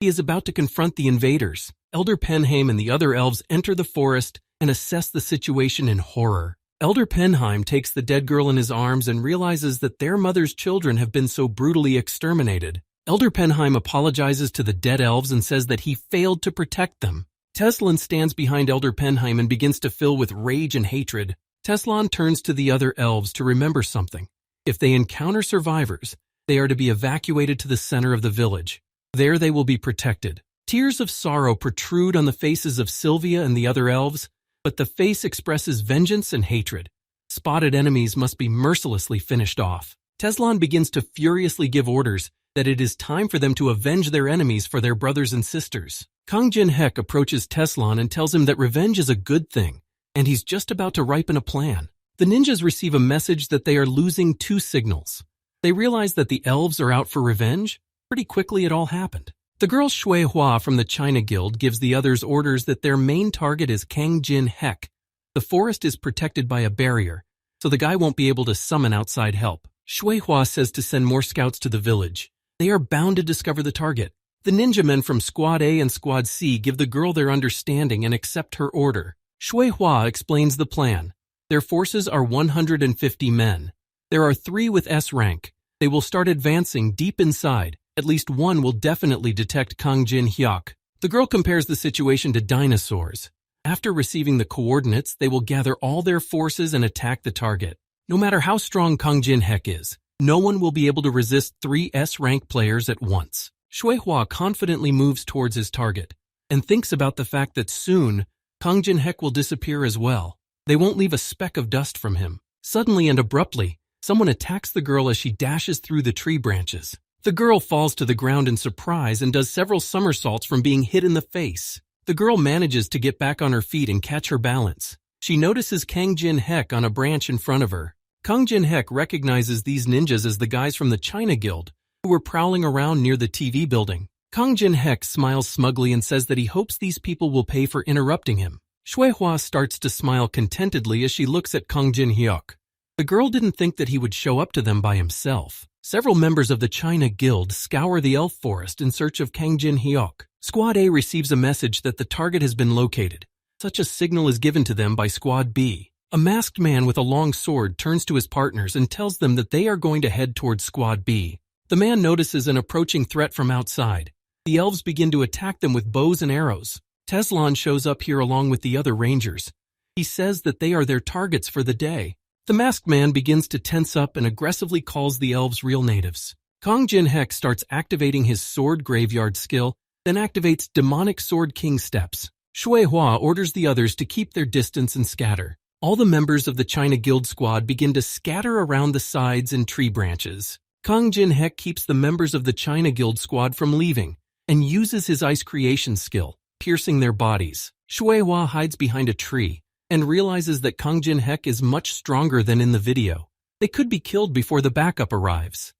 A: He is about to confront the invaders. Elder Penheim and the other elves enter the forest and assess the situation in horror. Elder Penheim takes the dead girl in his arms and realizes that their mother's children have been so brutally exterminated. Elder Penheim apologizes to the dead elves and says that he failed to protect them. Teslan stands behind Elder Penheim and begins to fill with rage and hatred. Teslan turns to the other elves to remember something. If they encounter survivors, they are to be evacuated to the center of the village. There they will be protected. Tears of sorrow protrude on the faces of Sylvia and the other elves, but the face expresses vengeance and hatred. Spotted enemies must be mercilessly finished off. Teslan begins to furiously give orders that it is time for them to avenge their enemies for their brothers and sisters. Kang Jin Hek approaches Teslan and tells him that revenge is a good thing, and he's just about to ripen a plan. The ninjas receive a message that they are losing 2 signals. They realize that the elves are out for revenge. Pretty quickly it all happened. The girl Shui Hua from the China Guild gives the others orders that their main target is Kang Jin Hek. The forest is protected by a barrier, so the guy won't be able to summon outside help. Shui Hua says to send more scouts to the village. They are bound to discover the target. The ninja men from Squad A and Squad C give the girl their understanding and accept her order. Shui Hua explains the plan. Their forces are 150 men. There are 3 with S rank. They will start advancing deep inside. At least one will definitely detect Kang Jin Hyok. The girl compares the situation to dinosaurs. After receiving the coordinates, they will gather all their forces and attack the target. No matter how strong Kang Jin Hek is, no one will be able to resist 3 S-rank players at once. Shui Hua confidently moves towards his target and thinks about the fact that soon Kang Jin Hek will disappear as well. They won't leave a speck of dust from him. Suddenly and abruptly, someone attacks the girl as she dashes through the tree branches. The girl falls to the ground in surprise and does several somersaults from being hit in the face. The girl manages to get back on her feet and catch her balance. She notices Kang Jin Hek on a branch in front of her. Kang Jin Hek recognizes these ninjas as the guys from the China Guild who were prowling around near the TV building. Kang Jin Hek smiles smugly and says that he hopes these people will pay for interrupting him. Shui Hua starts to smile contentedly as she looks at Kang Jin Hyok. The girl didn't think that he would show up to them by himself. Several members of the China Guild scour the elf forest in search of Kang Jin Hyok. Squad A receives a message that the target has been located. Such a signal is given to them by Squad B. A masked man with a long sword turns to his partners and tells them that they are going to head towards Squad B. The man notices an approaching threat from outside. The elves begin to attack them with bows and arrows. Teslan shows up here along with the other rangers. He says that they are their targets for the day. The masked man begins to tense up and aggressively calls the elves real natives. Kang Jin Hek starts activating his sword graveyard skill, then activates demonic sword king steps. Shui Hua orders the others to keep their distance and scatter. All the members of the China Guild squad begin to scatter around the sides and tree branches. Kang Jin Hek keeps the members of the China Guild squad from leaving and uses his ice creation skill, piercing their bodies. Shui Hua hides behind a tree and realizes that Kang Jin Hek is much stronger than in the video. They could be killed before the backup arrives.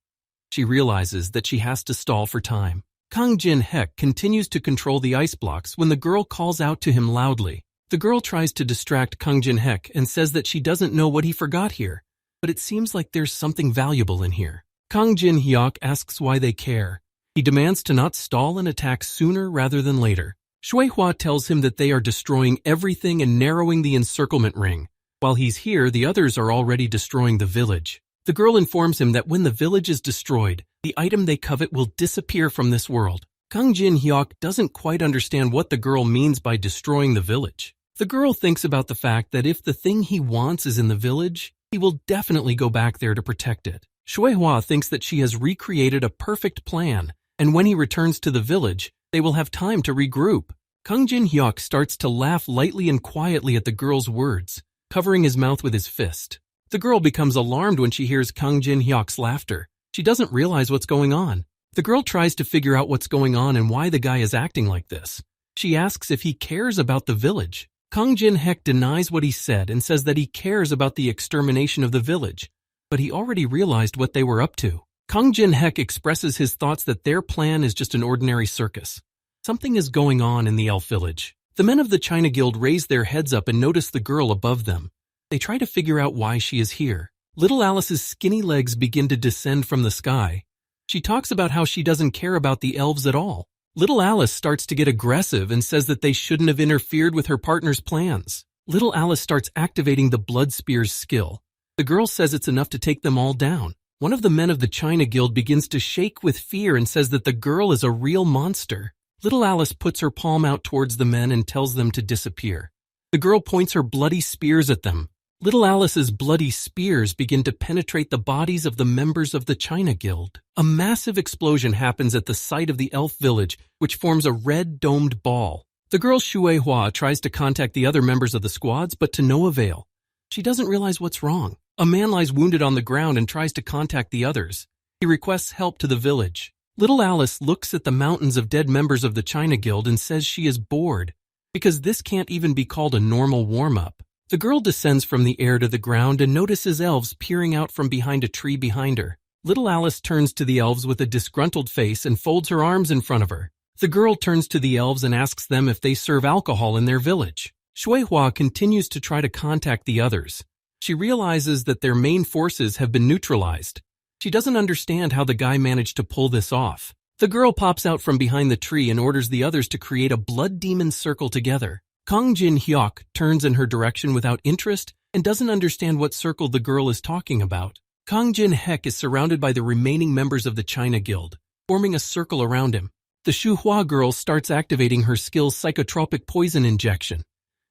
A: She realizes that she has to stall for time. Kang Jin-hek continues to control the ice blocks when the girl calls out to him loudly. The girl tries to distract Kang Jin-hek and says that she doesn't know what he forgot here, but it seems like there's something valuable in here. Kang Jin-hyuk asks why they care. He demands to not stall and attack sooner rather than later. Shuihua tells him that they are destroying everything and narrowing the encirclement ring. While he's here, the others are already destroying the village. The girl informs him that when the village is destroyed, the item they covet will disappear from this world. Kang Jin-hyuk doesn't quite understand what the girl means by destroying the village. The girl thinks about the fact that if the thing he wants is in the village, he will definitely go back there to protect it. Shuihua thinks that she has recreated a perfect plan, and when he returns to the village, they will have time to regroup. Kang Jin-hyuk starts to laugh lightly and quietly at the girl's words, covering his mouth with his fist. The girl becomes alarmed when she hears Kang Jin-hyuk's laughter. She doesn't realize what's going on. The girl tries to figure out what's going on and why the guy is acting like this. She asks if he cares about the village. Kang Jin-hek denies what he said and says that he cares about the extermination of the village, but he already realized what they were up to. Kang Jin-hek expresses his thoughts that their plan is just an ordinary circus. Something is going on in the elf village. The men of the China Guild raise their heads up and notice the girl above them. They try to figure out why she is here. Little Alice's skinny legs begin to descend from the sky. She talks about how she doesn't care about the elves at all. Little Alice starts to get aggressive and says that they shouldn't have interfered with her partner's plans. Little Alice starts activating the Blood Spear's skill. The girl says it's enough to take them all down. One of the men of the China Guild begins to shake with fear and says that the girl is a real monster. Little Alice puts her palm out towards the men and tells them to disappear. The girl points her bloody spears at them. Little Alice's bloody spears begin to penetrate the bodies of the members of the China Guild. A massive explosion happens at the site of the elf village, which forms a red domed ball. The girl Shuihua tries to contact the other members of the squads, but to no avail. She doesn't realize what's wrong. A man lies wounded on the ground and tries to contact the others. He requests help to the village. Little Alice looks at the mountains of dead members of the China Guild and says she is bored, because this can't even be called a normal warm-up. The girl descends from the air to the ground and notices elves peering out from behind a tree behind her. Little Alice turns to the elves with a disgruntled face and folds her arms in front of her. The girl turns to the elves and asks them if they serve alcohol in their village. Shuihua continues to try to contact the others. She realizes that their main forces have been neutralized. She doesn't understand how the guy managed to pull this off. The girl pops out from behind the tree and orders the others to create a blood demon circle together. Kang Jin-hyuk turns in her direction without interest and doesn't understand what circle the girl is talking about. Kang Jin-hek is surrounded by the remaining members of the China Guild, forming a circle around him. The Shuihua girl starts activating her skill's psychotropic poison injection.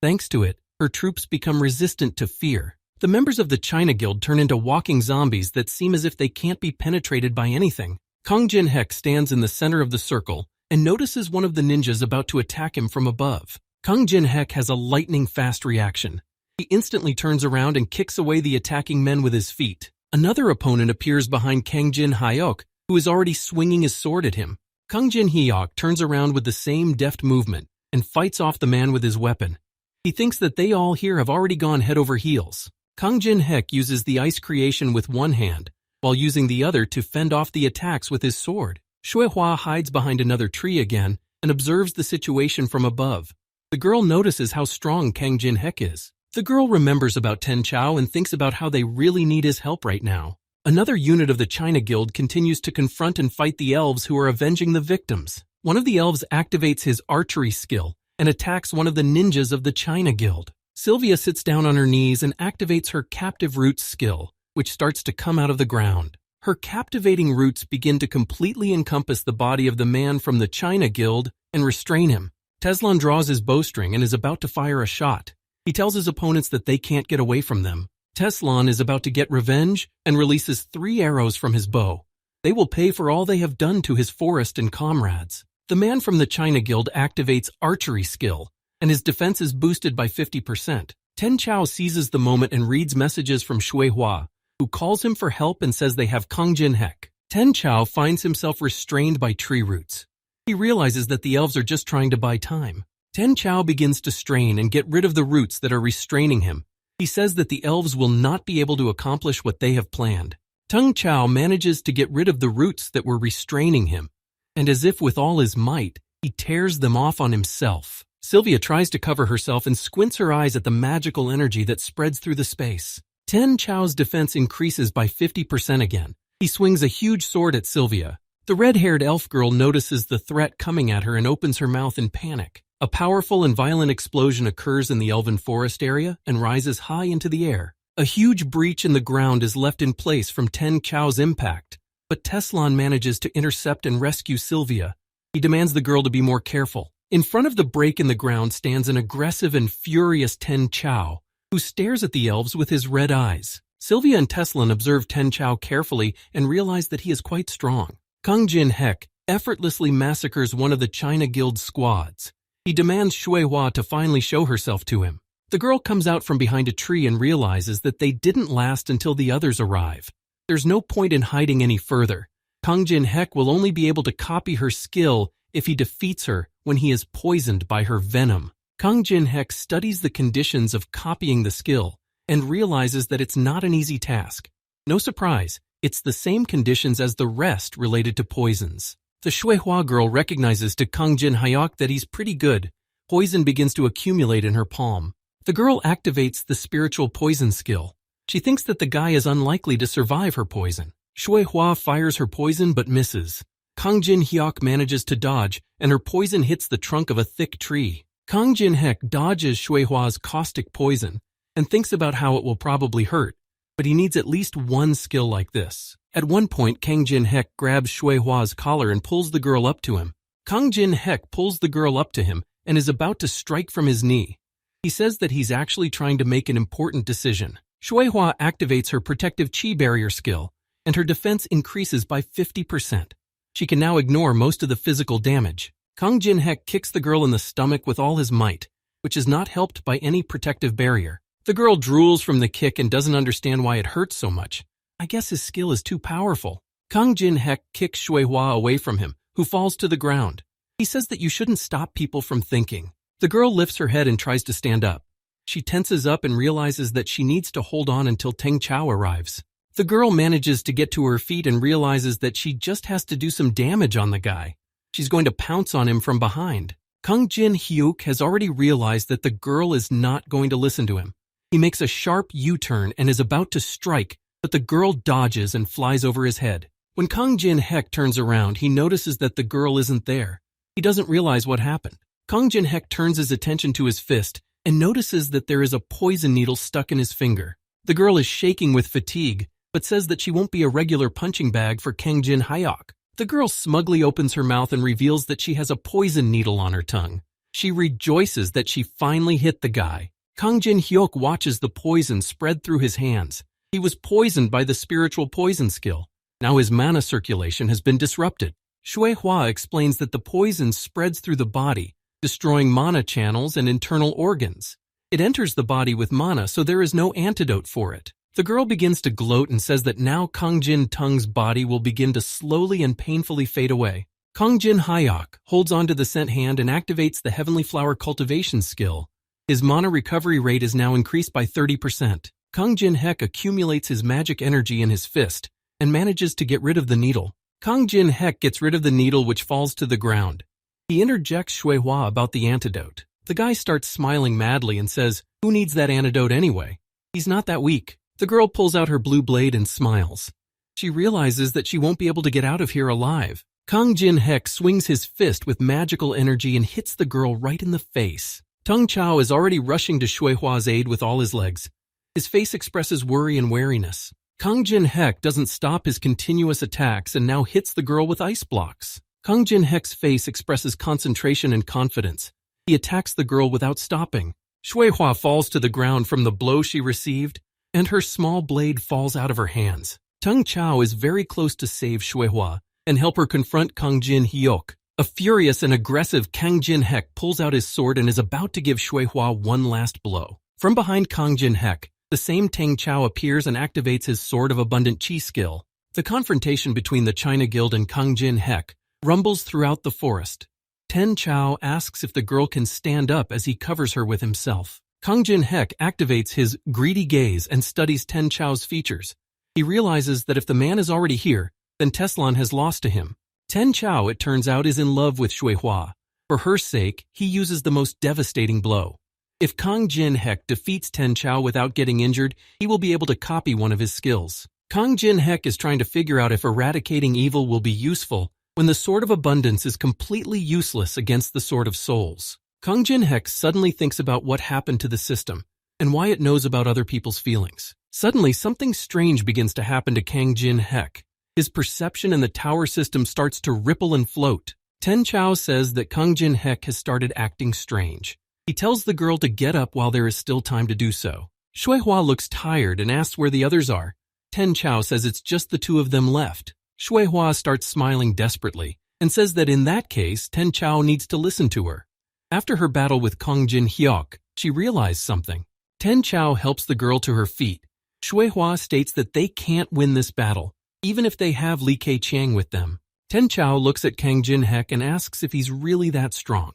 A: Thanks to it, her troops become resistant to fear. The members of the China Guild turn into walking zombies that seem as if they can't be penetrated by anything. Kang Jin-hek stands in the center of the circle and notices one of the ninjas about to attack him from above. Kang Jin-hek has a lightning-fast reaction. He instantly turns around and kicks away the attacking men with his feet. Another opponent appears behind Kang Jin-hyuk, who is already swinging his sword at him. Kang Jin-hyuk turns around with the same deft movement and fights off the man with his weapon. He thinks that they all here have already gone head over heels. Kang Jin-hek uses the ice creation with one hand, while using the other to fend off the attacks with his sword. Shuihua hides behind another tree again and observes the situation from above. The girl notices how strong Kang Jin-hek is. The girl remembers about Ten Chao and thinks about how they really need his help right now. Another unit of the China Guild continues to confront and fight the elves who are avenging the victims. One of the elves activates his archery skill and attacks one of the ninjas of the China Guild. Sylvia sits down on her knees and activates her captive roots skill, which starts to come out of the ground. Her captivating roots begin to completely encompass the body of the man from the China Guild and restrain him. Teslan draws his bowstring and is about to fire a shot. He tells his opponents that they can't get away from them. Teslan is about to get revenge and releases 3 arrows from his bow. They will pay for all they have done to his forest and comrades. The man from the China Guild activates archery skill, and his defense is boosted by 50%. Ten Chao seizes the moment and reads messages from Shuihua, who calls him for help and says they have Kang Jin-hek. Ten Chao finds himself restrained by tree roots. He realizes that the elves are just trying to buy time. Ten Chao begins to strain and get rid of the roots that are restraining him. He says that the elves will not be able to accomplish what they have planned. Tung Chao manages to get rid of the roots that were restraining him. and as if with all his might, he tears them off on himself. Sylvia tries to cover herself and squints her eyes at the magical energy that spreads through the space. Ten Chao's defense increases by 50% again. He swings a huge sword at Sylvia. The red-haired elf girl notices the threat coming at her and opens her mouth in panic. A powerful and violent explosion occurs in the elven forest area and rises high into the air. A huge breach in the ground is left in place from Ten Chao's impact, but Teslan manages to intercept and rescue Sylvia. He demands the girl to be more careful. In front of the break in the ground stands an aggressive and furious Ten Chao, who stares at the elves with his red eyes. Sylvia and Teslan observe Ten Chao carefully and realize that he is quite strong. Kang Jin Hek effortlessly massacres one of the China Guild squads. He demands Shui Hua to finally show herself to him. The girl comes out from behind a tree and realizes that they didn't last until the others arrive. There's no point in hiding any further. Kang Jin Hek will only be able to copy her skill if he defeats her when he is poisoned by her venom. Kang Jin Hek studies the conditions of copying the skill and realizes that it's not an easy task. No surprise, it's the same conditions as the rest related to poisons. The Shui Hua girl recognizes to Kang Jin Hyuk that he's pretty good. Poison begins to accumulate in her palm. The girl activates the spiritual poison skill. She thinks that the guy is unlikely to survive her poison. Shui Hua fires her poison but misses. Kang Jin Hyuk manages to dodge, and her poison hits the trunk of a thick tree. Kang Jin Hek dodges Shui Hua's caustic poison and thinks about how it will probably hurt, but he needs at least one skill like this. At one point, Kang Jin Hek grabs Shui Hua's collar and pulls the girl up to him. Kang Jin Hek pulls the girl up to him and is about to strike from his knee. He says that he's actually trying to make an important decision. Shui Hua activates her protective chi barrier skill, and her defense increases by 50%. She can now ignore most of the physical damage. Kang Jin Hek kicks the girl in the stomach with all his might, which is not helped by any protective barrier. The girl drools from the kick and doesn't understand why it hurts so much. I guess his skill is too powerful. Kang Jin Hek kicks Shui Hua away from him, who falls to the ground. He says that you shouldn't stop people from thinking. The girl lifts her head and tries to stand up. She tenses up and realizes that she needs to hold on until Teng Chao arrives. The girl manages to get to her feet and realizes that she just has to do some damage on the guy. She's going to pounce on him from behind. Kang Jin Hyuk has already realized that the girl is not going to listen to him. He makes a sharp U-turn and is about to strike, but the girl dodges and flies over his head. When Kang Jin Hek turns around, he notices that the girl isn't there. He doesn't realize what happened. Kang Jin Hek turns his attention to his fist and notices that there is a poison needle stuck in his finger. The girl is shaking with fatigue, but says that she won't be a regular punching bag for Kang Jin Hyuk. The girl smugly opens her mouth and reveals that she has a poison needle on her tongue. She rejoices that she finally hit the guy. Kang Jin Hyuk watches the poison spread through his hands. He was poisoned by the spiritual poison skill. Now his mana circulation has been disrupted. Shui Hua explains that the poison spreads through the body, destroying mana channels and internal organs. It enters the body with mana, so there is no antidote for it. The girl begins to gloat and says that now Kang Jin Tung's body will begin to slowly and painfully fade away. Kang Jin Hyuk holds onto the sent hand and activates the Heavenly Flower cultivation skill. His mana recovery rate is now increased by 30%. Kang Jin Hek accumulates his magic energy in his fist and manages to get rid of the needle. Kang Jin Hek gets rid of the needle, which falls to the ground. He interjects Shui Hua about the antidote. The guy starts smiling madly and says, "Who needs that antidote anyway? He's not that weak." The girl pulls out her blue blade and smiles. She realizes that she won't be able to get out of here alive. Kang Jin Hek swings his fist with magical energy and hits the girl right in the face. Teng Chao is already rushing to Shui Hua's aid with all his legs. His face expresses worry and wariness. Kang Jin Hek doesn't stop his continuous attacks and now hits the girl with ice blocks. Kang Jin Hek's face expresses concentration and confidence. He attacks the girl without stopping. Shui Hua falls to the ground from the blow she received, and her small blade falls out of her hands. Teng Chao is very close to save Shui Hua and help her confront Kang Jin Hyuk. A furious and aggressive Kang Jin Hek pulls out his sword and is about to give Shui Hua one last blow. From behind Kang Jin Hek, the same Teng Chao appears and activates his Sword of Abundant Chi skill. The confrontation between the China Guild and Kang Jin Hek rumbles throughout the forest. Ten Chao asks if the girl can stand up as he covers her with himself. Kang Jin Hek activates his greedy gaze and studies Ten Chao's features. He realizes that if the man is already here, then Teslan has lost to him. Ten Chao, it turns out, is in love with Shui Hua. For her sake, he uses the most devastating blow. If Kang Jin Hek defeats Ten Chao without getting injured, he will be able to copy one of his skills. Kang Jin Hek is trying to figure out if eradicating evil will be useful when the Sword of Abundance is completely useless against the Sword of Souls. Kang Jin Hek suddenly thinks about what happened to the system and why it knows about other people's feelings. Suddenly, something strange begins to happen to Kang Jin Hek. His perception in the tower system starts to ripple and float. Ten Chao says that Kang Jin Hek has started acting strange. He tells the girl to get up while there is still time to do so. Shui Hua looks tired and asks where the others are. Ten Chao says it's just the two of them left. Shui Hua starts smiling desperately and says that in that case, Ten Chao needs to listen to her. After her battle with Kang Jin Hyuk, she realized something. Ten Chao helps the girl to her feet. Shui Hua states that they can't win this battle, even if they have Li Keqiang with them. Ten Chao looks at Kang Jin Hek and asks if he's really that strong.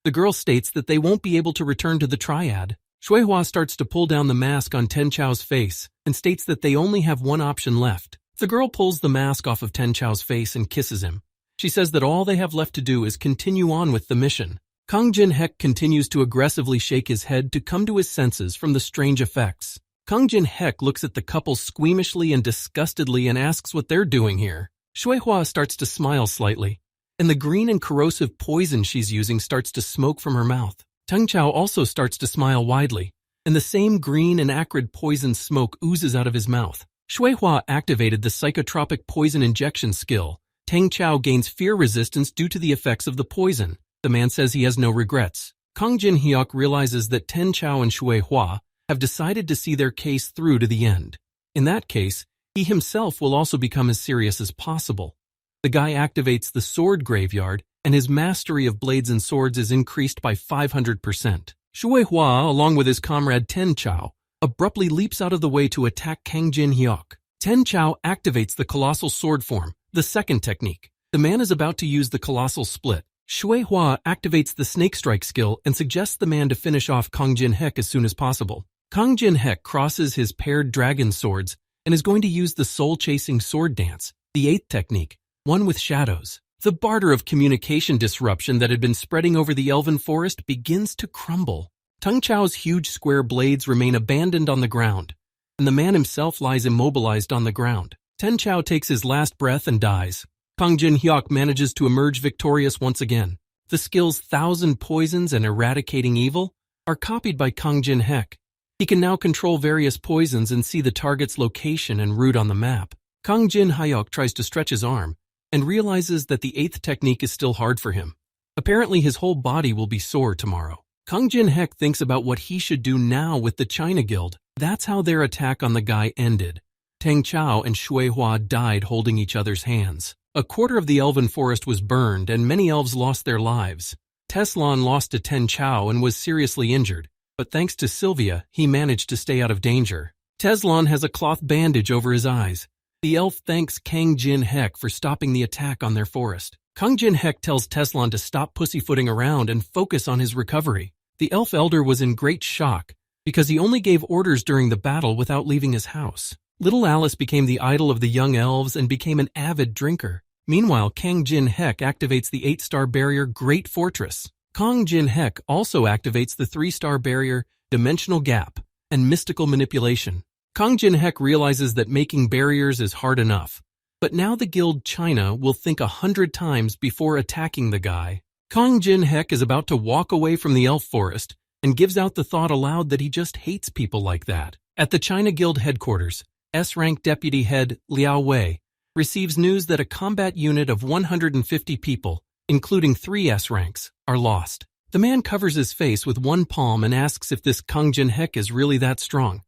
A: The girl states that they won't be able to return to the triad. Shui Hua starts to pull down the mask on Ten Chao's face and states that they only have one option left. The girl pulls the mask off of Ten Chao's face and kisses him. She says that all they have left to do is continue on with the mission. Kang Jin Hek continues to aggressively shake his head to come to his senses from the strange effects. Kang Jin Hek looks at the couple squeamishly and disgustedly and asks what they're doing here. Shui Hua starts to smile slightly, and the green and corrosive poison she's using starts to smoke from her mouth. Ten Chao also starts to smile widely, and the same green and acrid poison smoke oozes out of his mouth. Shui Hua activated the psychotropic poison injection skill. Ten Chao gains fear resistance due to the effects of the poison. The man says he has no regrets. Kang Jin Hyuk realizes that Ten Chao and Shui Hua have decided to see their case through to the end. In that case, he himself will also become as serious as possible. The guy activates the sword graveyard, and his mastery of blades and swords is increased by 500%. Shui Hua, along with his comrade Ten Chao, abruptly leaps out of the way to attack Kang Jin Hyuk. Ten Chao activates the colossal sword form, the second technique. The man is about to use the colossal split. Shui Hua activates the snake strike skill and suggests the man to finish off Kang Jin Hek as soon as possible. Kang Jin Hek crosses his paired dragon swords and is going to use the soul-chasing sword dance, the eighth technique, one with shadows. The barter of communication disruption that had been spreading over the elven forest begins to crumble. Ten Chao's huge square blades remain abandoned on the ground, and the man himself lies immobilized on the ground. Ten Chao takes his last breath and dies. Kang Jin Hyuk manages to emerge victorious once again. The skills Thousand Poisons and Eradicating Evil are copied by Kang Jin Hek. He can now control various poisons and see the target's location and route on the map. Kang Jin Hyuk tries to stretch his arm and realizes that the eighth technique is still hard for him. Apparently his whole body will be sore tomorrow. Kang Jin Hek thinks about what he should do now with the China Guild. That's how their attack on the guy ended. Ten Chao and Shui Hua died holding each other's hands. A quarter of the elven forest was burned and many elves lost their lives. Teslan lost to Ten Chao and was seriously injured, but thanks to Sylvia, he managed to stay out of danger. Teslan has a cloth bandage over his eyes. The elf thanks Kang Jin Hek for stopping the attack on their forest. Kang Jin Hek tells Teslan to stop pussyfooting around and focus on his recovery. The elf elder was in great shock because he only gave orders during the battle without leaving his house. Little Alice became the idol of the young elves and became an avid drinker. Meanwhile, Kang Jin Hek activates the 8-star barrier Great Fortress. Kang Jin Hek also activates the 3-star barrier Dimensional Gap and Mystical Manipulation. Kang Jin Hek realizes that making barriers is hard enough, but now the guild China will think 100 times before attacking the guy. Kang Jin Hek is about to walk away from the elf forest and gives out the thought aloud that he just hates people like that. At the China Guild headquarters, S-rank deputy head Liao Wei receives news that a combat unit of 150 people, including 3 S-ranks, are lost. The man covers his face with one palm and asks if this Kang Jin Hek is really that strong.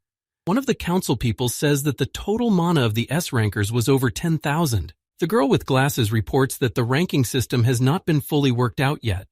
A: One of the council people says that the total mana of the S-rankers was over 10,000. The girl with glasses reports that the ranking system has not been fully worked out yet.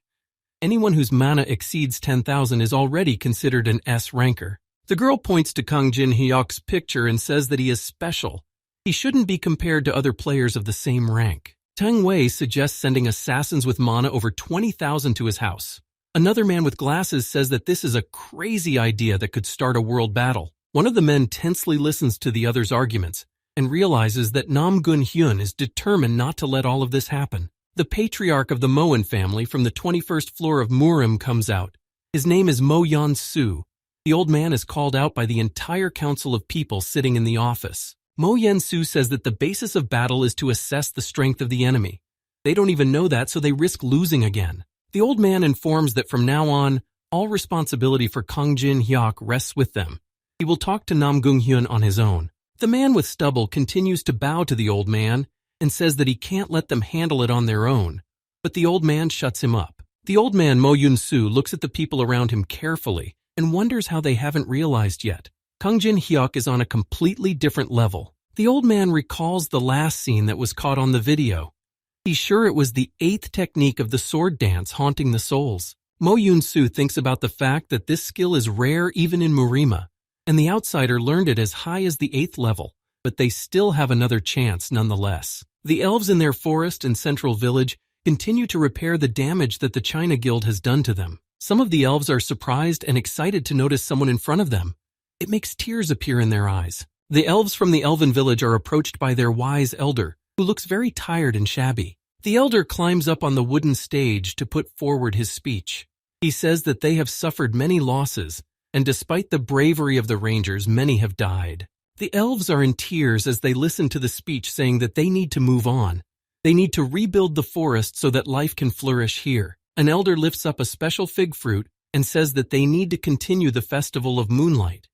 A: Anyone whose mana exceeds 10,000 is already considered an S-ranker. The girl points to Kang Jin Hyuk's picture and says that he is special. He shouldn't be compared to other players of the same rank. Teng Wei suggests sending assassins with mana over 20,000 to his house. Another man with glasses says that this is a crazy idea that could start a world battle. One of the men tensely listens to the other's arguments and realizes that Nam Gun Hyun is determined not to let all of this happen. The patriarch of the Moen family from the 21st floor of Murim comes out. His name is Mo Yan-su. The old man is called out by the entire council of people sitting in the office. Mo Yan-su says that the basis of battle is to assess the strength of the enemy. They don't even know that, so they risk losing again. The old man informs that from now on, all responsibility for Kang Jin-hyuk rests with them. He will talk to Nam Gung-hyun on his own. The man with stubble continues to bow to the old man and says that he can't let them handle it on their own, but the old man shuts him up. The old man Mo Yun-su looks at the people around him carefully and wonders how they haven't realized yet. Kang Jin-hyuk is on a completely different level. The old man recalls the last scene that was caught on the video. He's sure it was the 8th technique of the sword dance haunting the souls. Mo Yun-su thinks about the fact that this skill is rare even in Murima, and the outsider learned it as high as the 8th level, but they still have another chance nonetheless. The elves in their forest and central village continue to repair the damage that the China Guild has done to them. Some of the elves are surprised and excited to notice someone in front of them. It makes tears appear in their eyes. The elves from the elven village are approached by their wise elder, who looks very tired and shabby. The elder climbs up on the wooden stage to put forward his speech. He says that they have suffered many losses, and despite the bravery of the rangers, many have died. The elves are in tears as they listen to the speech, saying that they need to move on. They need to rebuild the forest so that life can flourish here. An elder lifts up a special fig fruit and says that they need to continue the festival of moonlight.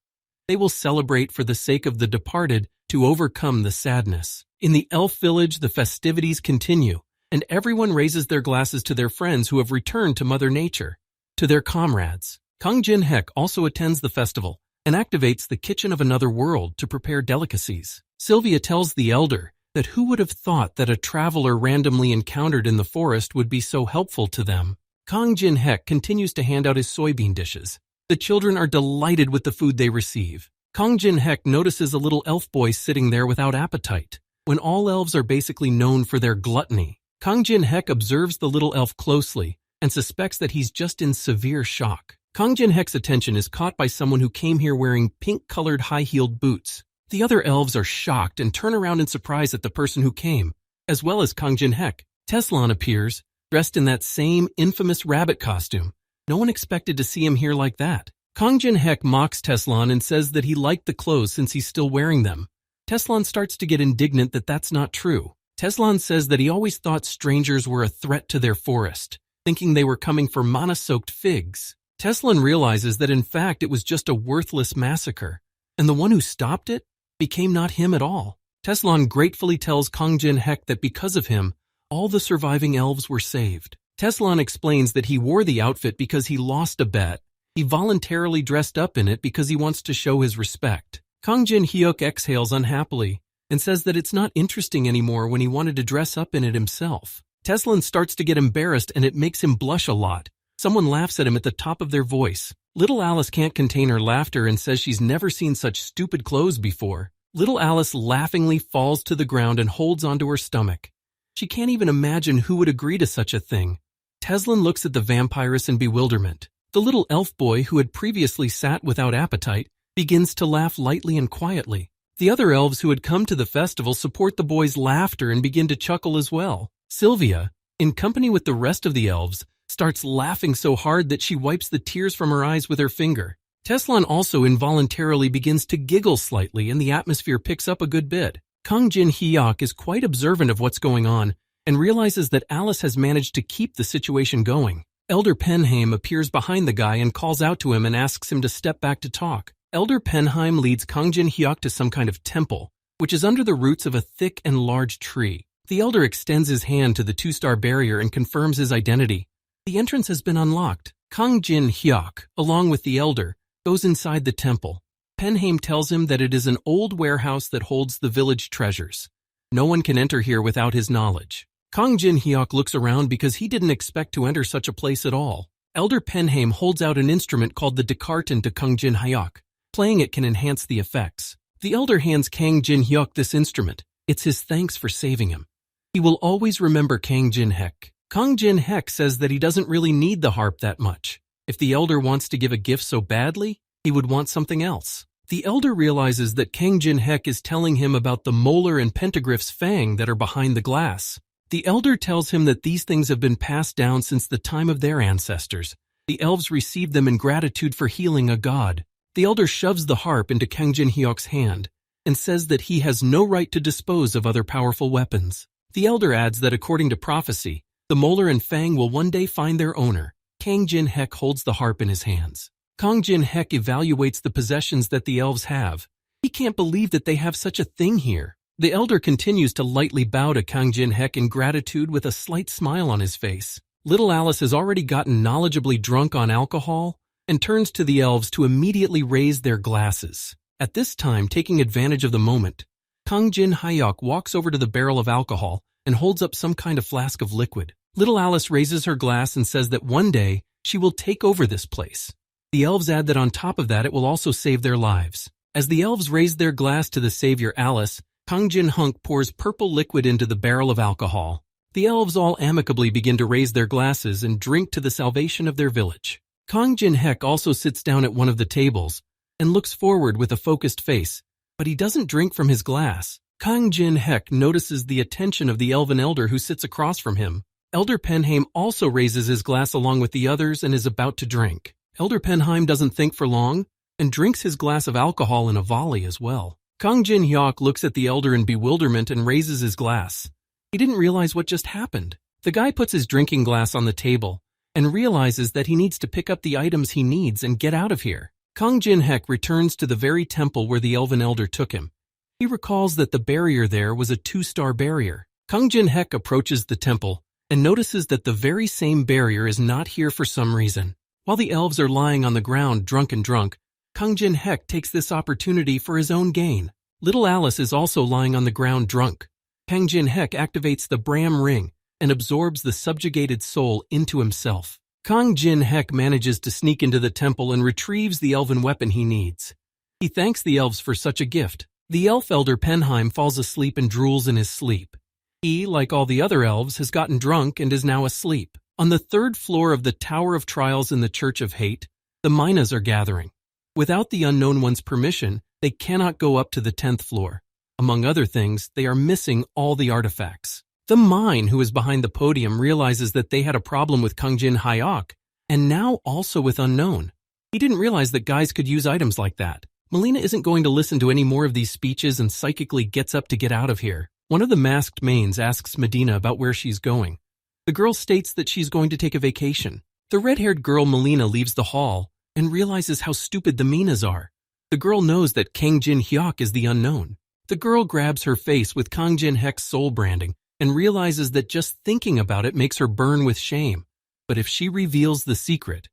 A: They will celebrate for the sake of the departed to overcome the sadness. In the elf village, the festivities continue, and everyone raises their glasses to their friends who have returned to Mother Nature, to their comrades. Kang Jin-hyuk also attends the festival and activates the kitchen of another world to prepare delicacies. Sylvia tells the elder that who would have thought that a traveler randomly encountered in the forest would be so helpful to them. Kang Jin-hyuk continues to hand out his soybean dishes. The children are delighted with the food they receive. Kang Jin-hyuk notices a little elf boy sitting there without appetite. When all elves are basically known for their gluttony, Kang Jin-hyuk observes the little elf closely and suspects that he's just in severe shock. Kang Jin-hyuk's attention is caught by someone who came here wearing pink-colored high-heeled boots. The other elves are shocked and turn around in surprise at the person who came, as well as Kang Jin-hyuk. Teslan appears, dressed in that same infamous rabbit costume. No one expected to see him here like that. Kang Jin-hyuk mocks Teslan and says that he liked the clothes since he's still wearing them. Teslan starts to get indignant that that's not true. Teslan says that he always thought strangers were a threat to their forest, thinking they were coming for mana-soaked figs. Teslan realizes that in fact it was just a worthless massacre, and the one who stopped it became not him at all. Teslan gratefully tells Kang Jin-hyuk that because of him, all the surviving elves were saved. Teslan explains that he wore the outfit because he lost a bet. He voluntarily dressed up in it because he wants to show his respect. Kang Jin-hyuk exhales unhappily and says that it's not interesting anymore when he wanted to dress up in it himself. Teslan starts to get embarrassed and it makes him blush a lot. Someone laughs at him at the top of their voice. Little Alice can't contain her laughter and says she's never seen such stupid clothes before. Little Alice laughingly falls to the ground and holds onto her stomach. She can't even imagine who would agree to such a thing. Teslan looks at the vampiress in bewilderment. The little elf boy, who had previously sat without appetite, begins to laugh lightly and quietly. The other elves who had come to the festival support the boy's laughter and begin to chuckle as well. Sylvia, in company with the rest of the elves, starts laughing so hard that she wipes the tears from her eyes with her finger. Teslan also involuntarily begins to giggle slightly and the atmosphere picks up a good bit. Kang Jin-hyuk is quite observant of what's going on and realizes that Alice has managed to keep the situation going. Elder Penheim appears behind the guy and calls out to him and asks him to step back to talk. Elder Penheim leads Kang Jin-hyuk to some kind of temple, which is under the roots of a thick and large tree. The elder extends his hand to the 2-star barrier and confirms his identity. The entrance has been unlocked. Kang Jin-hyuk, along with the elder, goes inside the temple. Penheim tells him that it is an old warehouse that holds the village treasures. No one can enter here without his knowledge. Kang Jin-hyuk looks around because he didn't expect to enter such a place at all. Elder Penheim holds out an instrument called the Descartes to Kang Jin-hyuk. Playing it can enhance the effects. The elder hands Kang Jin-hyuk this instrument. It's his thanks for saving him. He will always remember Kang Jin-hyuk. Kang Jin-hyuk says that he doesn't really need the harp that much. If the elder wants to give a gift so badly, he would want something else. The elder realizes that Kang Jin-hyuk is telling him about the molar and pentagriff's fang that are behind the glass. The elder tells him that these things have been passed down since the time of their ancestors. The elves received them in gratitude for healing a god. The elder shoves the harp into Kang Jin-hyuk's hand and says that he has no right to dispose of other powerful weapons. The elder adds that according to prophecy, the molar and fang will one day find their owner. Kang Jin-hyuk holds the harp in his hands. Kang Jin-hyuk evaluates the possessions that the elves have. He can't believe that they have such a thing here. The elder continues to lightly bow to Kang Jin-hyuk in gratitude with a slight smile on his face. Little Alice has already gotten knowledgeably drunk on alcohol and turns to the elves to immediately raise their glasses. At this time, taking advantage of the moment, Kang Jin-hyuk walks over to the barrel of alcohol and holds up some kind of flask of liquid. Little Alice raises her glass and says that one day she will take over this place. The elves add that on top of that it will also save their lives. As the elves raise their glass to the savior Alice, Kang Jin-hyuk pours purple liquid into the barrel of alcohol. The elves all amicably begin to raise their glasses and drink to the salvation of their village. Kang Jin-hyuk also sits down at one of the tables and looks forward with a focused face, but he doesn't drink from his glass. Kang Jin-hyuk notices the attention of the elven elder who sits across from him. Elder Penheim also raises his glass along with the others and is about to drink. Elder Penheim doesn't think for long and drinks his glass of alcohol in a volley as well. Kang Jin-hyuk looks at the elder in bewilderment and raises his glass. He didn't realize what just happened. The guy puts his drinking glass on the table and realizes that he needs to pick up the items he needs and get out of here. Kang Jin-hyuk returns to the very temple where the elven elder took him. He recalls that the barrier there was a 2-star barrier. Kang Jin-hyuk approaches the temple and notices that the very same barrier is not here for some reason. While the elves are lying on the ground drunk, Kang Jin-hyuk takes this opportunity for his own gain. Little Alice is also lying on the ground drunk. Kang Jin-hyuk activates the Brahm ring and absorbs the subjugated soul into himself. Kang Jin-hyuk manages to sneak into the temple and retrieves the elven weapon he needs. He thanks the elves for such a gift. The elf elder Penheim falls asleep and drools in his sleep. He, like all the other elves, has gotten drunk and is now asleep. On the 3rd floor of the Tower of Trials in the Church of Hate, the Minas are gathering. Without the Unknown One's permission, they cannot go up to the 10th floor. Among other things, they are missing all the artifacts. The Mine, who is behind the podium, realizes that they had a problem with Kang Jin-hyuk, and now also with Unknown. He didn't realize that guys could use items like that. Melina isn't going to listen to any more of these speeches and psychically gets up to get out of here. One of the masked mains asks Medina about where she's going. The girl states that she's going to take a vacation. The red-haired girl Melina leaves the hall and realizes how stupid the Minas are. The girl knows that Kang Jin-hyuk is the unknown. The girl grabs her face with Kang Jin-hyuk's soul branding and realizes that just thinking about it makes her burn with shame. But if she reveals the secret,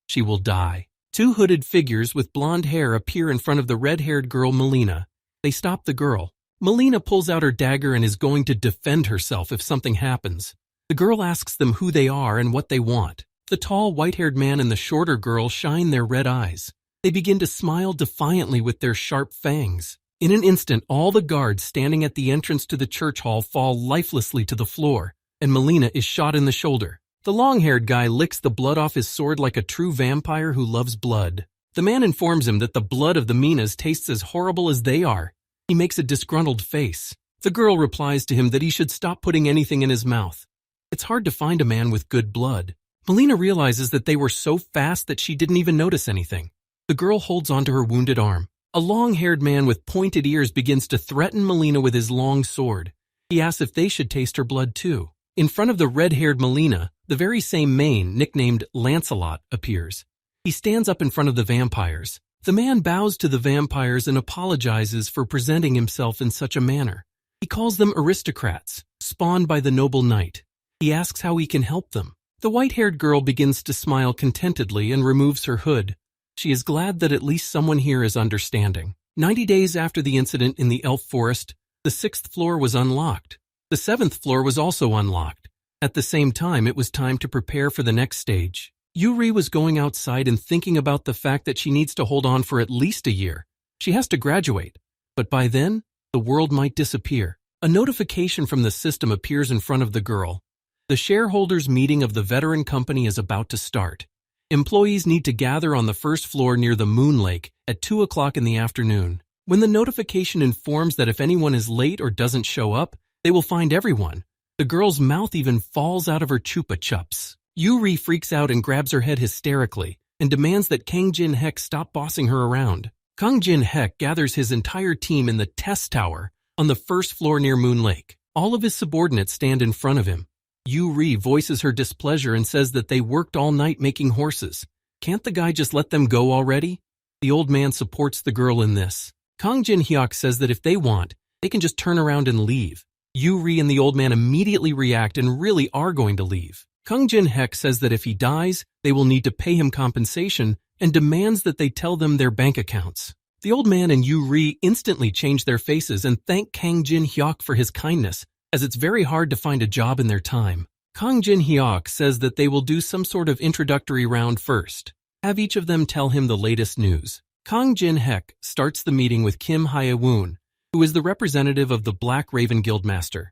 A: she will die. 2 hooded figures with blonde hair appear in front of the red-haired girl Melina. They stop the girl. Melina pulls out her dagger and is going to defend herself if something happens. The girl asks them who they are and what they want. The tall, white-haired man and the shorter girl shine their red eyes. They begin to smile defiantly with their sharp fangs. In an instant, all the guards standing at the entrance to the church hall fall lifelessly to the floor, and Melina is shot in the shoulder. The long-haired guy licks the blood off his sword like a true vampire who loves blood. The man informs him that the blood of the Minas tastes as horrible as they are. He makes a disgruntled face. The girl replies to him that he should stop putting anything in his mouth. It's hard to find a man with good blood. Melina realizes that they were so fast that she didn't even notice anything. The girl holds onto her wounded arm. A long-haired man with pointed ears begins to threaten Melina with his long sword. He asks if they should taste her blood too. In front of the red-haired Melina, the very same Maine, nicknamed Lancelot, appears. He stands up in front of the vampires. The man bows to the vampires and apologizes for presenting himself in such a manner. He calls them aristocrats, spawned by the noble knight. He asks how he can help them. The white-haired girl begins to smile contentedly and removes her hood. She is glad that at least someone here is understanding. 90 days after the incident in the elf forest, the 6th floor was unlocked. The 7th floor was also unlocked. At the same time, it was time to prepare for the next stage. Yuri was going outside and thinking about the fact that she needs to hold on for at least a year. She has to graduate, but by then, the world might disappear. A notification from the system appears in front of the girl. The shareholders' meeting of the veteran company is about to start. Employees need to gather on the 1st floor near the Moon Lake at 2 o'clock in the afternoon. When the notification informs that if anyone is late or doesn't show up, they will find everyone. The girl's mouth even falls out of her chupa chups. Yuri freaks out and grabs her head hysterically and demands that Kang Jin-hek stop bossing her around. Kang Jin-hek gathers his entire team in the test tower on the first floor near Moon Lake. All of his subordinates stand in front of him. Yuri voices her displeasure and says that they worked all night making horses. Can't the guy just let them go already? The old man supports the girl in this. Kang Jin-hyuk says that if they want, they can just turn around and leave. Yuri and the old man immediately react and really are going to leave. Kang Jin-hek says that if he dies, they will need to pay him compensation and demands that they tell them their bank accounts. The old man and Yuri instantly change their faces and thank Kang Jin-hyuk for his kindness, as it's very hard to find a job in their time. Kang Jin-hyuk says that they will do some sort of introductory round first. Have each of them tell him the latest news. Kang Jin-hek starts the meeting with Kim Hye-woon, who is the representative of the Black Raven Guildmaster.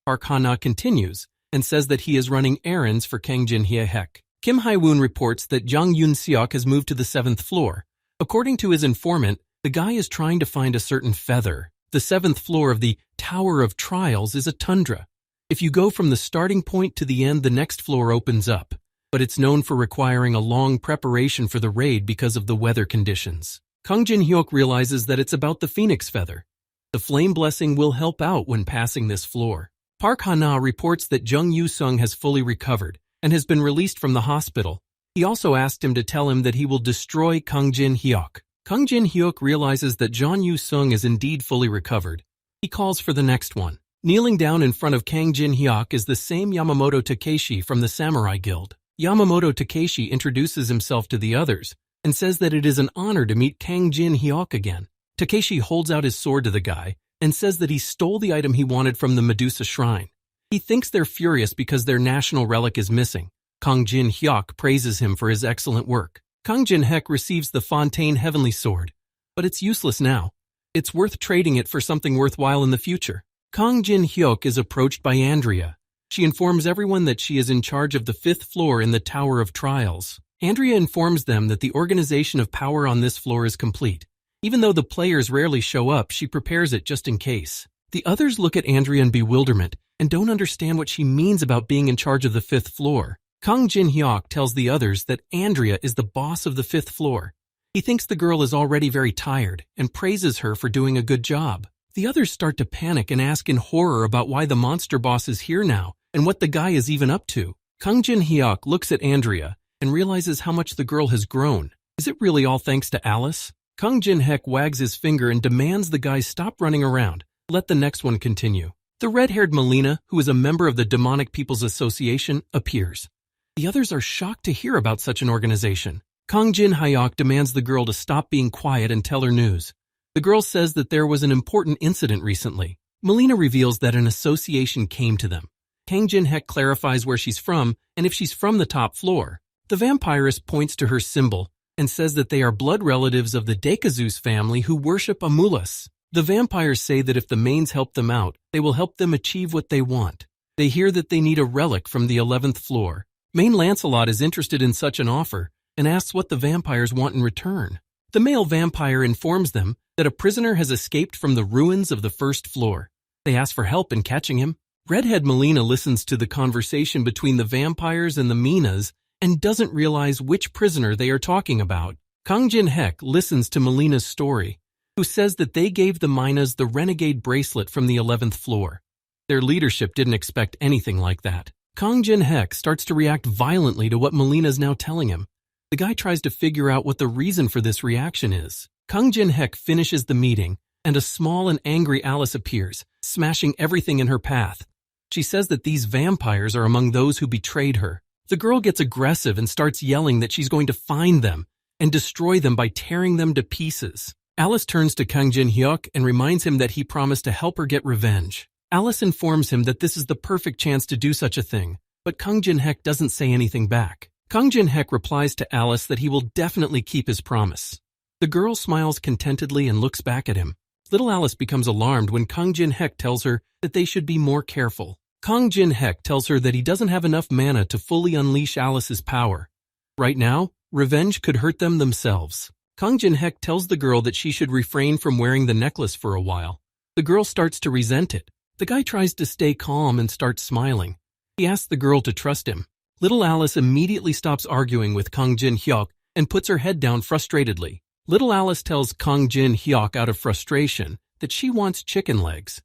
A: Park Ha-na continues and says that he is running errands for Kang Jin-hyuk. Kim Hye-woon reports that Jang Yoon-seok has moved to the 7th floor. According to his informant, the guy is trying to find a certain feather. The 7th floor of the Tower of Trials is a tundra. If you go from the starting point to the end, the next floor opens up, but it's known for requiring a long preparation for the raid because of the weather conditions. Kang Jin-hyuk realizes that it's about the phoenix feather. The flame blessing will help out when passing this floor. Park Ha-na reports that Jung Yu-sung has fully recovered and has been released from the hospital. He also asked him to tell him that he will destroy Kang Jin-hyuk. Kang Jin-hyuk realizes that Jung Yu-sung is indeed fully recovered. He calls for the next one. Kneeling down in front of Kang Jin-hyuk is the same Yamamoto Takeshi from the Samurai Guild. Yamamoto Takeshi introduces himself to the others and says that it is an honor to meet Kang Jin-hyuk again. Takeshi holds out his sword to the guy and says that he stole the item he wanted from the Medusa Shrine. He thinks they're furious because their national relic is missing. Kang Jin-hyuk praises him for his excellent work. Kang Jin-hek receives the Fontaine Heavenly Sword, but it's useless now. It's worth trading it for something worthwhile in the future. Kang Jin-hyuk is approached by Andrea. She informs everyone that she is in charge of the 5th floor in the Tower of Trials. Andrea informs them that the organization of power on this floor is complete. Even though the players rarely show up, she prepares it just in case. The others look at Andrea in bewilderment and don't understand what she means about being in charge of the 5th floor. Kang Jin-hyuk tells the others that Andrea is the boss of the 5th floor. He thinks the girl is already very tired and praises her for doing a good job. The others start to panic and ask in horror about why the monster boss is here now and what the guy is even up to. Kang Jin-hyuk looks at Andrea and realizes how much the girl has grown. Is it really all thanks to Alice? Kang Jin-hek wags his finger and demands the guy stop running around. Let the next one continue. The red-haired Melina, who is a member of the Demonic People's Association, appears. The others are shocked to hear about such an organization. Kang Jin-hyuk demands the girl to stop being quiet and tell her news. The girl says that there was an important incident recently. Melina reveals that an association came to them. Kang Jin-hek clarifies where she's from and if she's from the top floor. The vampirist points to her symbol and says that they are blood relatives of the Dekazus family who worship Amulas. The vampires say that if the mains help them out, they will help them achieve what they want. They hear that they need a relic from the 11th floor. Main Lancelot is interested in such an offer and asks what the vampires want in return. The male vampire informs them that a prisoner has escaped from the ruins of the 1st floor. They ask for help in catching him. Redhead Melina listens to the conversation between the vampires and the Minas and doesn't realize which prisoner they are talking about. Kang Jin-hek listens to Melina's story, who says that they gave the Minas the renegade bracelet from the 11th floor. Their leadership didn't expect anything like that. Kang Jin-hek starts to react violently to what Melina is now telling him. The guy tries to figure out what the reason for this reaction is. Kang Jin-hek finishes the meeting, and a small and angry Alice appears, smashing everything in her path. She says that these vampires are among those who betrayed her. The girl gets aggressive and starts yelling that she's going to find them and destroy them by tearing them to pieces. Alice turns to Kang Jin-hyuk and reminds him that he promised to help her get revenge. Alice informs him that this is the perfect chance to do such a thing, but Kang Jin-hek doesn't say anything back. Kang Jin-hek replies to Alice that he will definitely keep his promise. The girl smiles contentedly and looks back at him. Little Alice becomes alarmed when Kang Jin-hek tells her that they should be more careful. Kang Jin-hek tells her that he doesn't have enough mana to fully unleash Alice's power. Right now, revenge could hurt them themselves. Kang Jin-hek tells the girl that she should refrain from wearing the necklace for a while. The girl starts to resent it, The guy tries to stay calm and starts smiling. He asks the girl to trust him. Little Alice immediately stops arguing with Kang Jin-hyuk and puts her head down frustratedly. Little Alice tells Kang Jin-hyuk out of frustration that she wants chicken legs.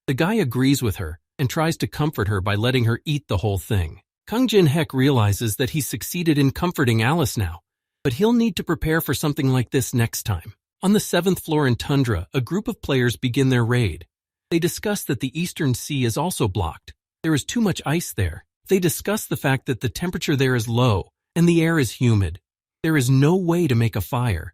A: The guy agrees with her and tries to comfort her by letting her eat the whole thing. Kang Jin-hyuk realizes that he's succeeded in comforting Alice now, but he'll need to prepare for something like this next time. On the 7th floor in Tundra, a group of players begin their raid. They discuss that the Eastern Sea is also blocked. There is too much ice there. They discuss the fact that the temperature there is low and the air is humid. There is no way to make a fire.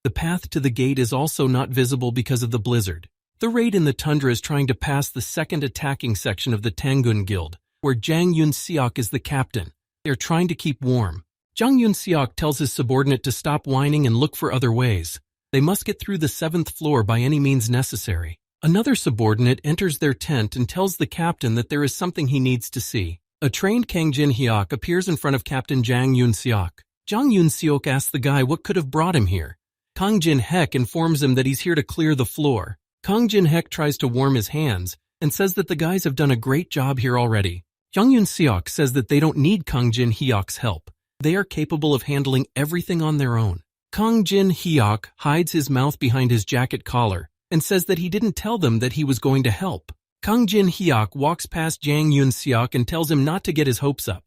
A: The path to the gate is also not visible because of the blizzard. The raid in the tundra is trying to pass the second attacking section of the Tangun Guild, where Jang Yun-seok is the captain. They are trying to keep warm. Jang Yun-seok tells his subordinate to stop whining and look for other ways. They must get through the 7th floor by any means necessary. Another subordinate enters their tent and tells the captain that there is something he needs to see. A trained Kang Jin-hyuk appears in front of Captain Jang Yun-seok. Jang Yun-seok asks the guy what could have brought him here. Kang Jin-hyuk informs him that he's here to clear the floor. Kang Jin-hyuk tries to warm his hands and says that the guys have done a great job here already. Jang Yun-seok says that they don't need Kang Jin-hyuk's help. They are capable of handling everything on their own. Kang Jin-hyuk hides his mouth behind his jacket collar and says that he didn't tell them that he was going to help. Kang Jin-hyuk walks past Jang Yun-seok and tells him not to get his hopes up.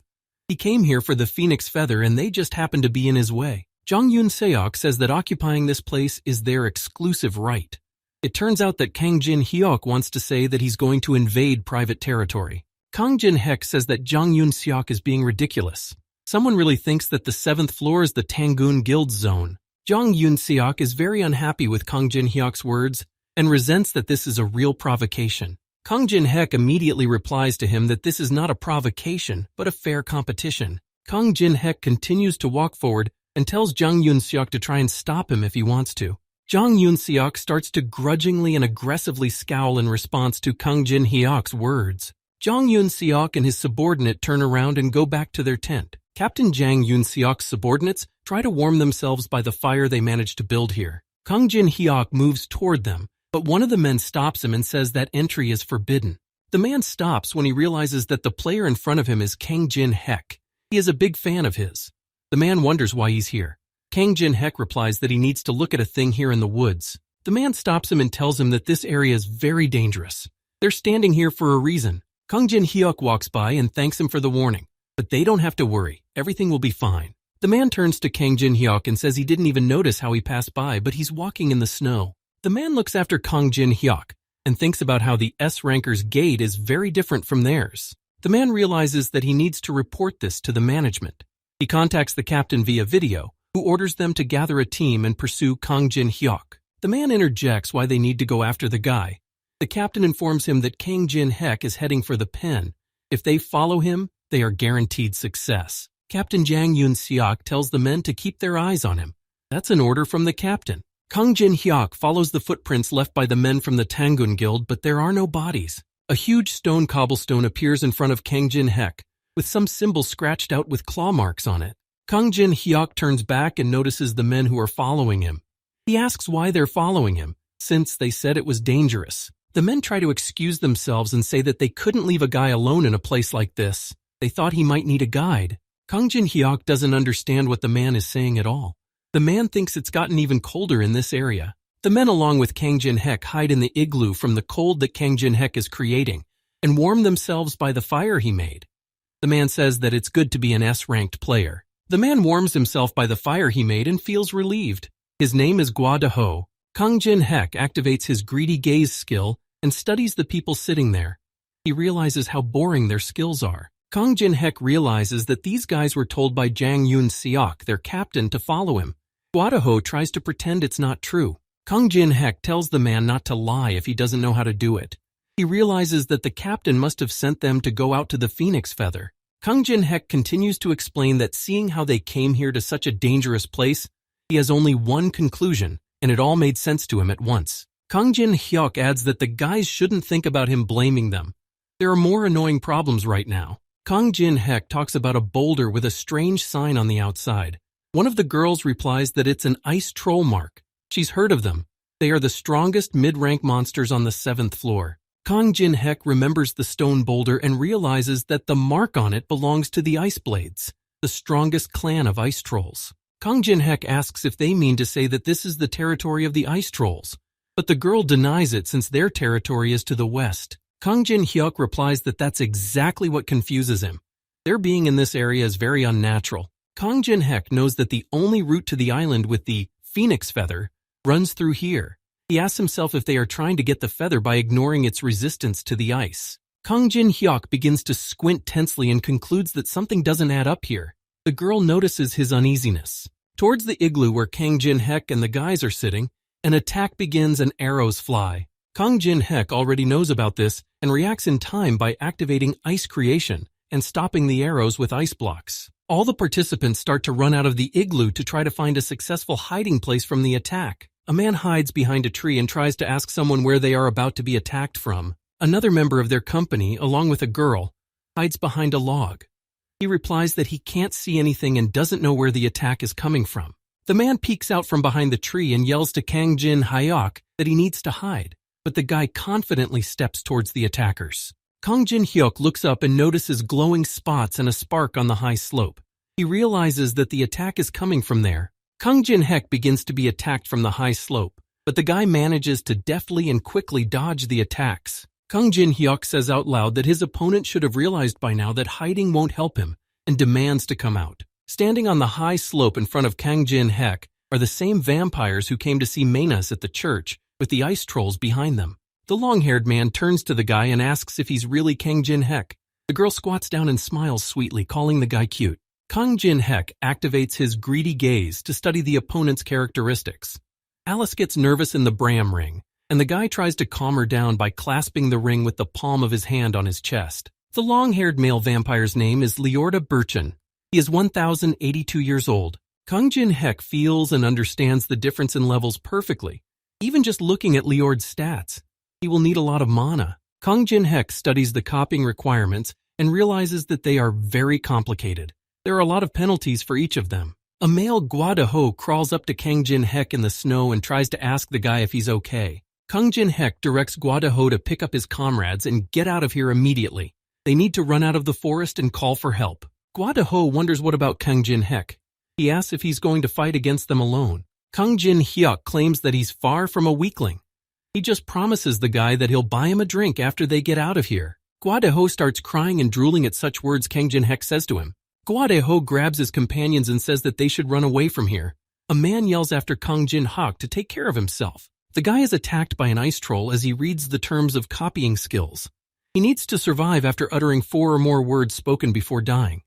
A: He came here for the phoenix feather and they just happened to be in his way. Jang Yun-seok says that occupying this place is their exclusive right. It turns out that Kang Jin-hyuk wants to say that he's going to invade private territory. Kang Jin-hyuk says that Jang Yun-seok is being ridiculous. Someone really thinks that the 7th floor is the Tangun Guild zone. Jang Yun-seok is very unhappy with Kang Jin-hyuk's words and resents that this is a real provocation. Kang Jin-hyuk immediately replies to him that this is not a provocation, but a fair competition. Kang Jin-hyuk continues to walk forward and tells Jang Yun-seok to try and stop him if he wants to. Jang Yun-seok starts to grudgingly and aggressively scowl in response to Kang Jin-hyuk's words. Jang Yun-seok and his subordinate turn around and go back to their tent. Captain Jang Yun-seok's subordinates try to warm themselves by the fire they managed to build here. Kang Jin-hyuk moves toward them, but one of the men stops him and says that entry is forbidden. The man stops when he realizes that the player in front of him is Kang Jin-hyuk. He is a big fan of his. The man wonders why he's here. Kang Jin-hyuk replies that he needs to look at a thing here in the woods. The man stops him and tells him that this area is very dangerous. They're standing here for a reason. Kang Jin-hyuk walks by and thanks him for the warning. But they don't have to worry. Everything will be fine. The man turns to Kang Jin-hyuk and says he didn't even notice how he passed by, but he's walking in the snow. The man looks after Kang Jin-hyuk and thinks about how the S-ranker's gait is very different from theirs. The man realizes that he needs to report this to the management. He contacts the captain via video, who orders them to gather a team and pursue Kang Jin-hyuk. The man interjects why they need to go after the guy. The captain informs him that Kang Jin-hyuk is heading for the pen. If they follow him, they are guaranteed success. Captain Jang Yun-seok tells the men to keep their eyes on him. That's an order from the captain. Kang Jin-hyuk follows the footprints left by the men from the Tangun Guild, but there are no bodies. A huge stone cobblestone appears in front of Kang Jin-hyuk, with some symbol scratched out with claw marks on it. Kang Jin-hyuk turns back and notices the men who are following him. He asks why they're following him, since they said it was dangerous. The men try to excuse themselves and say that they couldn't leave a guy alone in a place like this. They thought he might need a guide. Kang Jin-hyuk doesn't understand what the man is saying at all. The man thinks it's gotten even colder in this area. The men along with Kang Jin-hyuk hide in the igloo from the cold that Kang Jin-hyuk is creating and warm themselves by the fire he made. The man says that it's good to be an S-ranked player. The man warms himself by the fire he made and feels relieved. His name is Gua De-ho. Kang Jin-hyuk activates his greedy gaze skill and studies the people sitting there. He realizes how boring their skills are. Kang Jin-hyuk realizes that these guys were told by Jang Yun-seok, their captain, to follow him. Gua De-ho tries to pretend it's not true. Kang Jin-hyuk tells the man not to lie if he doesn't know how to do it. He realizes that the captain must have sent them to go out to the phoenix feather. Kang Jin-hyuk continues to explain that seeing how they came here to such a dangerous place, he has only one conclusion, and it all made sense to him at once. Kang Jin-hyuk adds that the guys shouldn't think about him blaming them. There are more annoying problems right now. Kang Jin-hyuk talks about a boulder with a strange sign on the outside. One of the girls replies that it's an ice troll mark. She's heard of them. They are the strongest mid-rank monsters on the 7th floor. Kang Jin-hek remembers the stone boulder and realizes that the mark on it belongs to the Ice Blades, the strongest clan of ice trolls. Kang Jin-hek asks if they mean to say that this is the territory of the ice trolls, but the girl denies it since their territory is to the west. Kang Jin-hyuk replies that that's exactly what confuses him. Their being in this area is very unnatural. Kang Jin-hek knows that the only route to the island with the phoenix feather runs through here. He asks himself if they are trying to get the feather by ignoring its resistance to the ice. Kang Jin-hyuk begins to squint tensely and concludes that something doesn't add up here. The girl notices his uneasiness. Towards the igloo where Kang Jin-hek and the guys are sitting, an attack begins and arrows fly. Kang Jin-hek already knows about this and reacts in time by activating ice creation and stopping the arrows with ice blocks. All the participants start to run out of the igloo to try to find a successful hiding place from the attack. A man hides behind a tree and tries to ask someone where they are about to be attacked from. Another member of their company, along with a girl, hides behind a log. He replies that he can't see anything and doesn't know where the attack is coming from. The man peeks out from behind the tree and yells to Kang Jin-hyuk that he needs to hide, but the guy confidently steps towards the attackers. Kang Jin-hyuk looks up and notices glowing spots and a spark on the high slope. He realizes that the attack is coming from there. Kang Jin-hek begins to be attacked from the high slope, but the guy manages to deftly and quickly dodge the attacks. Kang Jin-hyuk says out loud that his opponent should have realized by now that hiding won't help him and demands to come out. Standing on the high slope in front of Kang Jin-hek are the same vampires who came to see Manas at the church, with the ice trolls behind them. The long-haired man turns to the guy and asks if he's really Kang Jin-hek. The girl squats down and smiles sweetly, calling the guy cute. Kang Jin-hek activates his greedy gaze to study the opponent's characteristics. Alice gets nervous in the Bram ring, and the guy tries to calm her down by clasping the ring with the palm of his hand on his chest. The long-haired male vampire's name is Liorda Burchin. He is 1,082 years old. Kang Jin-hek feels and understands the difference in levels perfectly. Even just looking at Liord's stats, he will need a lot of mana. Kang Jin-hek studies the copying requirements and realizes that they are very complicated. There are a lot of penalties for each of them. A male Guadaho crawls up to Kang Jin-hek in the snow and tries to ask the guy if he's okay. Kang Jin-hek directs Guadaho to pick up his comrades and get out of here immediately. They need to run out of the forest and call for help. Guadaho wonders what about Kang Jin-hek. He asks if he's going to fight against them alone. Kang Jin-hyuk claims that he's far from a weakling. He just promises the guy that he'll buy him a drink after they get out of here. Guadaho starts crying and drooling at such words Kang Jin-hek says to him. Guadaho grabs his companions and says that they should run away from here. A man yells after Kang Jin-hyuk to take care of himself. The guy is attacked by an ice troll as he reads the terms of copying skills. He needs to survive after uttering 4 or more words spoken before dying.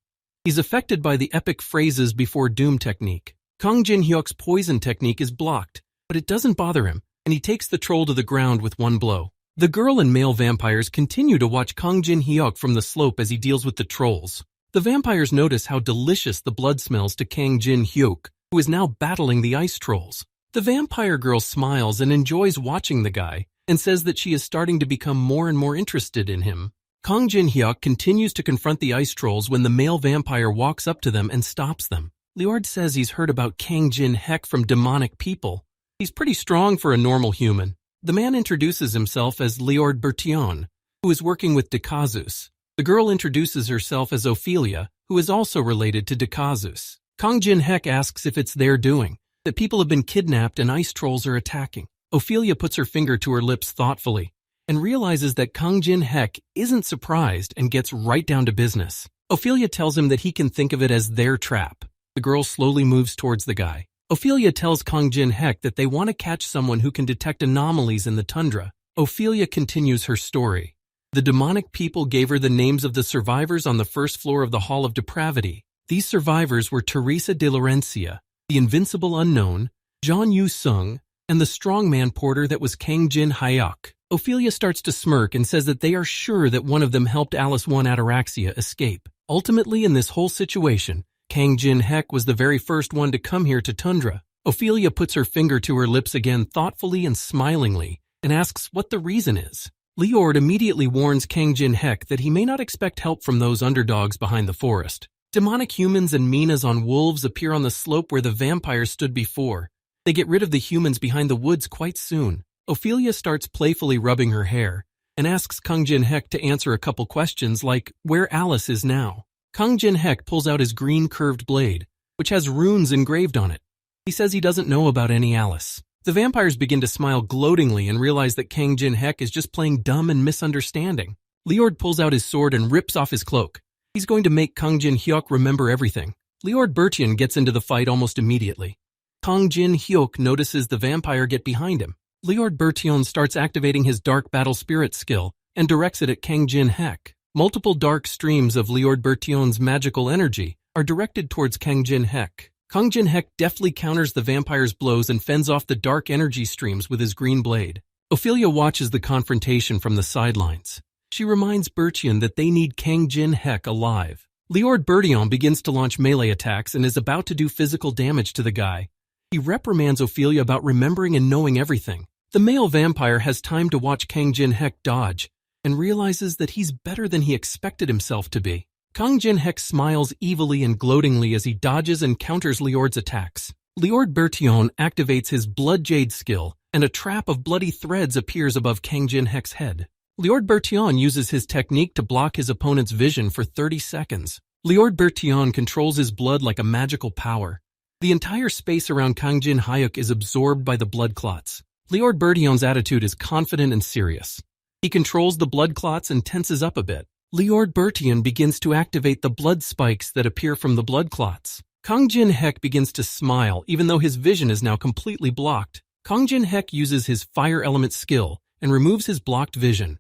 A: He's affected by the epic phrases before doom technique. Kang Jin-hyuk's poison technique is blocked, but it doesn't bother him, and he takes the troll to the ground with one blow. The girl and male vampires continue to watch Kang Jin-hyuk from the slope as he deals with the trolls. The vampires notice how delicious the blood smells to Kang Jin-hyuk, who is now battling the ice trolls. The vampire girl smiles and enjoys watching the guy, and says that she is starting to become more and more interested in him. Kang Jin-hyuk continues to confront the ice trolls when the male vampire walks up to them and stops them. Liord says he's heard about Kang Jin-hek from demonic people. He's pretty strong for a normal human. The man introduces himself as Liord Bertion, who is working with Dekazus. The girl introduces herself as Ophelia, who is also related to Dekazus. Kang Jin-hek asks if it's their doing, that people have been kidnapped and ice trolls are attacking. Ophelia puts her finger to her lips thoughtfully and realizes that Kang Jin-hek isn't surprised and gets right down to business. Ophelia tells him that he can think of it as their trap. The girl slowly moves towards the guy. Ophelia tells Kang Jin-hek that they want to catch someone who can detect anomalies in the tundra. Ophelia continues her story. The demonic people gave her the names of the survivors on the first floor of the Hall of Depravity. These survivors were Teresa de Laurencia, the Invincible Unknown, Jean Yu-sung, and the strongman porter that was Kang Jin-hyuk. Ophelia starts to smirk and says that they are sure that one of them helped Alice 1 Ataraxia escape. Ultimately, in this whole situation, Kang Jin-hek was the very first one to come here to Tundra. Ophelia puts her finger to her lips again thoughtfully and smilingly and asks what the reason is. Liord immediately warns Kang Jin-hek that he may not expect help from those underdogs behind the forest. Demonic humans and Minas on wolves appear on the slope where the vampires stood before. They get rid of the humans behind the woods quite soon. Ophelia starts playfully rubbing her hair and asks Kang Jin-hek to answer a couple questions like where Alice is now. Kang Jin-hek pulls out his green curved blade, which has runes engraved on it. He says he doesn't know about any Alice. The vampires begin to smile gloatingly and realize that Kang Jin-hek is just playing dumb and misunderstanding. Liord pulls out his sword and rips off his cloak. He's going to make Kang Jin-hyuk remember everything. Liord Bertian gets into the fight almost immediately. Kang Jin-hyuk notices the vampire get behind him. Liord Bertian starts activating his Dark Battle Spirit skill and directs it at Kang Jin-hek. Multiple dark streams of Liord Bertian's magical energy are directed towards Kang Jin-hek. Kang Jin-hek deftly counters the vampire's blows and fends off the dark energy streams with his green blade. Ophelia watches the confrontation from the sidelines. She reminds Bertian that they need Kang Jin-hek alive. Liord Bertian begins to launch melee attacks and is about to do physical damage to the guy. He reprimands Ophelia about remembering and knowing everything. The male vampire has time to watch Kang Jin-hek dodge and realizes that he's better than he expected himself to be. Kang Jin-hek smiles evilly and gloatingly as he dodges and counters Liord's attacks. Liord Bertian activates his Blood Jade skill, and a trap of bloody threads appears above Kang Jin-hek's head. Liord Bertian uses his technique to block his opponent's vision for 30 seconds. Liord Bertian controls his blood like a magical power. The entire space around Kang Jin-hyuk is absorbed by the blood clots. Liord Bertian's attitude is confident and serious. He controls the blood clots and tenses up a bit. Liord Bertian begins to activate the blood spikes that appear from the blood clots. Kang Jin-hek begins to smile even though his vision is now completely blocked. Kang Jin-hek uses his fire element skill and removes his blocked vision.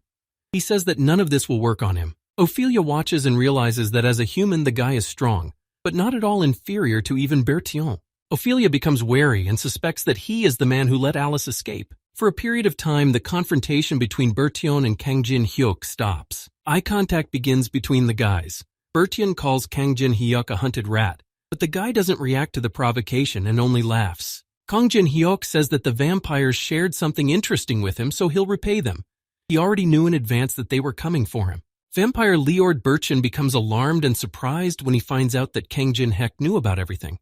A: He says that none of this will work on him. Ophelia watches and realizes that as a human the guy is strong, but not at all inferior to even Bertian. Ophelia becomes wary and suspects that he is the man who let Alice escape. For a period of time, the confrontation between Bertian and Kang Jin-hyuk stops. Eye contact begins between the guys. Bertian calls Kang Jin-hyuk a hunted rat, but the guy doesn't react to the provocation and only laughs. Kang Jin-hyuk says that the vampires shared something interesting with him, so he'll repay them. He already knew in advance that they were coming for him. Vampire Liord Bertian becomes alarmed and surprised when he finds out that Kang Jin-hek knew about everything.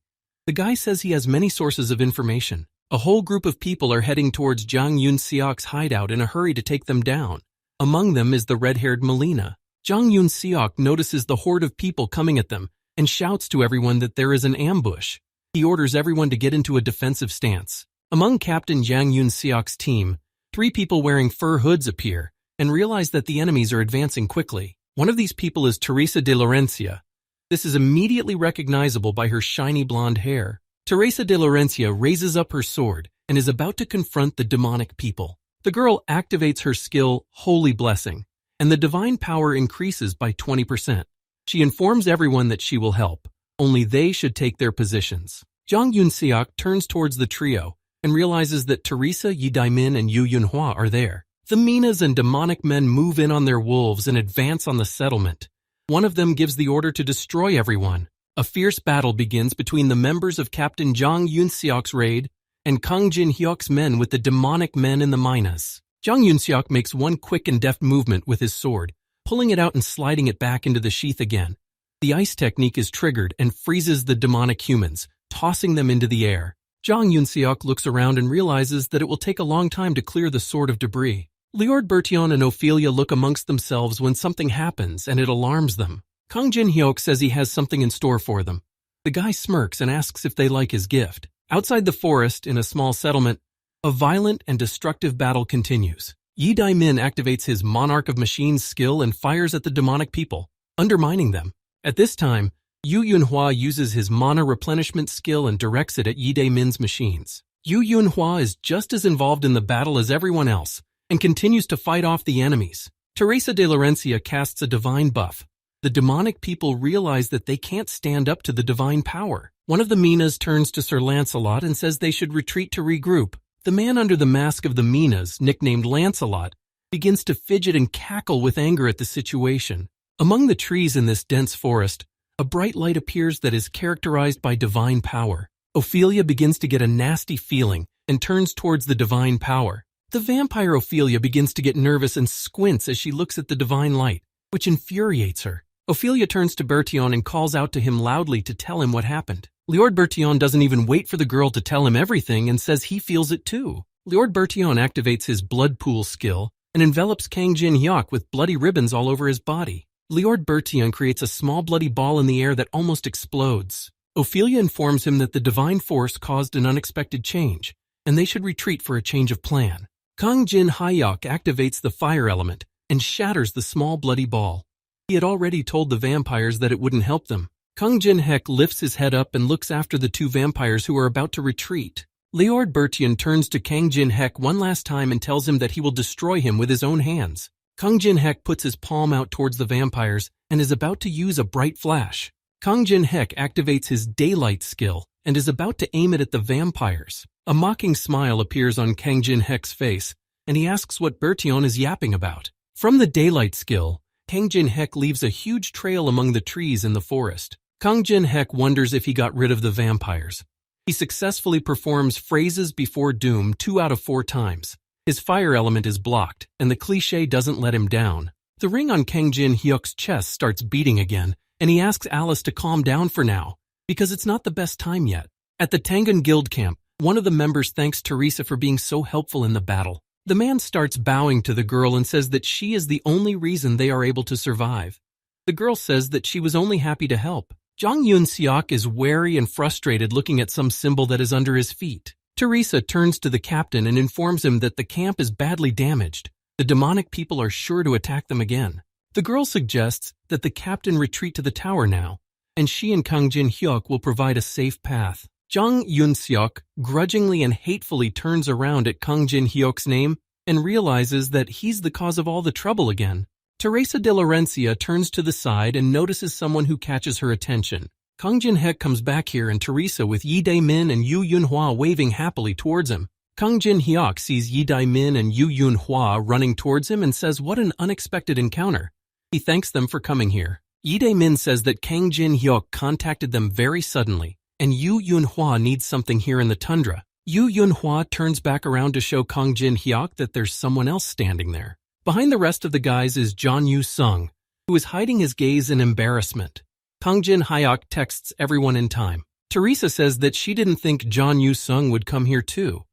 A: The guy says he has many sources of information. A whole group of people are heading towards Jang Yun-seok's hideout in a hurry to take them down. Among them is the red-haired Melina. Jang Yun-seok notices the horde of people coming at them and shouts to everyone that there is an ambush. He orders everyone to get into a defensive stance. Among Captain Jang Yun-seok's team, 3 people wearing fur hoods appear and realize that the enemies are advancing quickly. One of these people is Teresa de Laurencia. This is immediately recognizable by her shiny blonde hair. Teresa de Laurencia raises up her sword and is about to confront the demonic people. The girl activates her skill, Holy Blessing, and the divine power increases by 20%. She informs everyone that she will help, only they should take their positions. Jang Yun-seok turns towards the trio and realizes that Teresa, Yi Daimin, and Yu Yunhua are there. The Minas and demonic men move in on their wolves and advance on the settlement. One of them gives the order to destroy everyone. A fierce battle begins between the members of Captain Jang Yun-seok's raid and Kang Jin-hyuk's men with the demonic men in the Minas. Jang Yun-seok makes one quick and deft movement with his sword, pulling it out and sliding it back into the sheath again. The ice technique is triggered and freezes the demonic humans, tossing them into the air. Jang Yun-seok looks around and realizes that it will take a long time to clear the sword of debris. Liord Bertian and Ophelia look amongst themselves when something happens and it alarms them. Kang Jin-hyuk says he has something in store for them. The guy smirks and asks if they like his gift. Outside the forest, in a small settlement, a violent and destructive battle continues. Yi Daimin activates his Monarch of Machines skill and fires at the demonic people, undermining them. At this time, Yu Yunhua uses his mana replenishment skill and directs it at Yi Daimin's machines. Yu Yunhua is just as involved in the battle as everyone else and continues to fight off the enemies. Teresa de Laurencia casts a divine buff. The demonic people realize that they can't stand up to the divine power. One of the Minas turns to Sir Lancelot and says they should retreat to regroup. The man under the mask of the Minas, nicknamed Lancelot, begins to fidget and cackle with anger at the situation. Among the trees in this dense forest, a bright light appears that is characterized by divine power. Ophelia begins to get a nasty feeling and turns towards the divine power. The vampire Ophelia begins to get nervous and squints as she looks at the divine light, which infuriates her. Ophelia turns to Bertian and calls out to him loudly to tell him what happened. Liord Bertian doesn't even wait for the girl to tell him everything and says he feels it too. Liord Bertian activates his blood pool skill and envelops Kang Jin-hyuk with bloody ribbons all over his body. Lord Bertillon creates a small bloody ball in the air that almost explodes. Ophelia informs him that the divine force caused an unexpected change, and they should retreat for a change of plan. Kang Jin-hyuk activates the fire element and shatters the small bloody ball. He had already told the vampires that it wouldn't help them. Kang Jin-hyuk lifts his head up and looks after the two vampires who are about to retreat. Lord Bertillon turns to Kang Jin-hyuk one last time and tells him that he will destroy him with his own hands. Kang Jin-hyuk puts his palm out towards the vampires and is about to use a bright flash. Kang Jin-hyuk activates his daylight skill and is about to aim it at the vampires. A mocking smile appears on Kang Jin-hyuk's face, and he asks what Bertillon is yapping about. From the daylight skill, Kang Jin-hyuk leaves a huge trail among the trees in the forest. Kang Jin-hyuk wonders if he got rid of the vampires. He successfully performs phrases before doom 2 out of 4 times. His fire element is blocked, and the cliché doesn't let him down. The ring on Kang Jin-hyuk's chest starts beating again, and he asks Alice to calm down for now, because it's not the best time yet. At the Tangun Guild camp, one of the members thanks Teresa for being so helpful in the battle. The man starts bowing to the girl and says that she is the only reason they are able to survive. The girl says that she was only happy to help. Jang Yoon-seok is wary and frustrated looking at some symbol that is under his feet. Teresa turns to the captain and informs him that the camp is badly damaged. The demonic people are sure to attack them again. The girl suggests that the captain retreat to the tower now, and she and Kang Jin-hyuk will provide a safe path. Jang Yoon-seok grudgingly and hatefully turns around at Kang Jin-hyuk's name and realizes that he's the cause of all the trouble again. Teresa de Laurencia turns to the side and notices someone who catches her attention. Kang Jin-hyuk comes back here and Teresa with Yi Dae-min and Yu Yun-hwa waving happily towards him. Kang Jin-hyuk sees Yi Dae-min and Yu Yun-hwa running towards him and says what an unexpected encounter. He thanks them for coming here. Yi Dae-min says that Kang Jin-hyuk contacted them very suddenly, and Yu Yun-hwa needs something here in the tundra. Yu Yun-hwa turns back around to show Kang Jin-hyuk that there's someone else standing there. Behind the rest of the guys is John Yu-sung, who is hiding his gaze in embarrassment. Kang Jin-hyuk texts everyone in time. Teresa says that she didn't think John Yu-sung would come here too.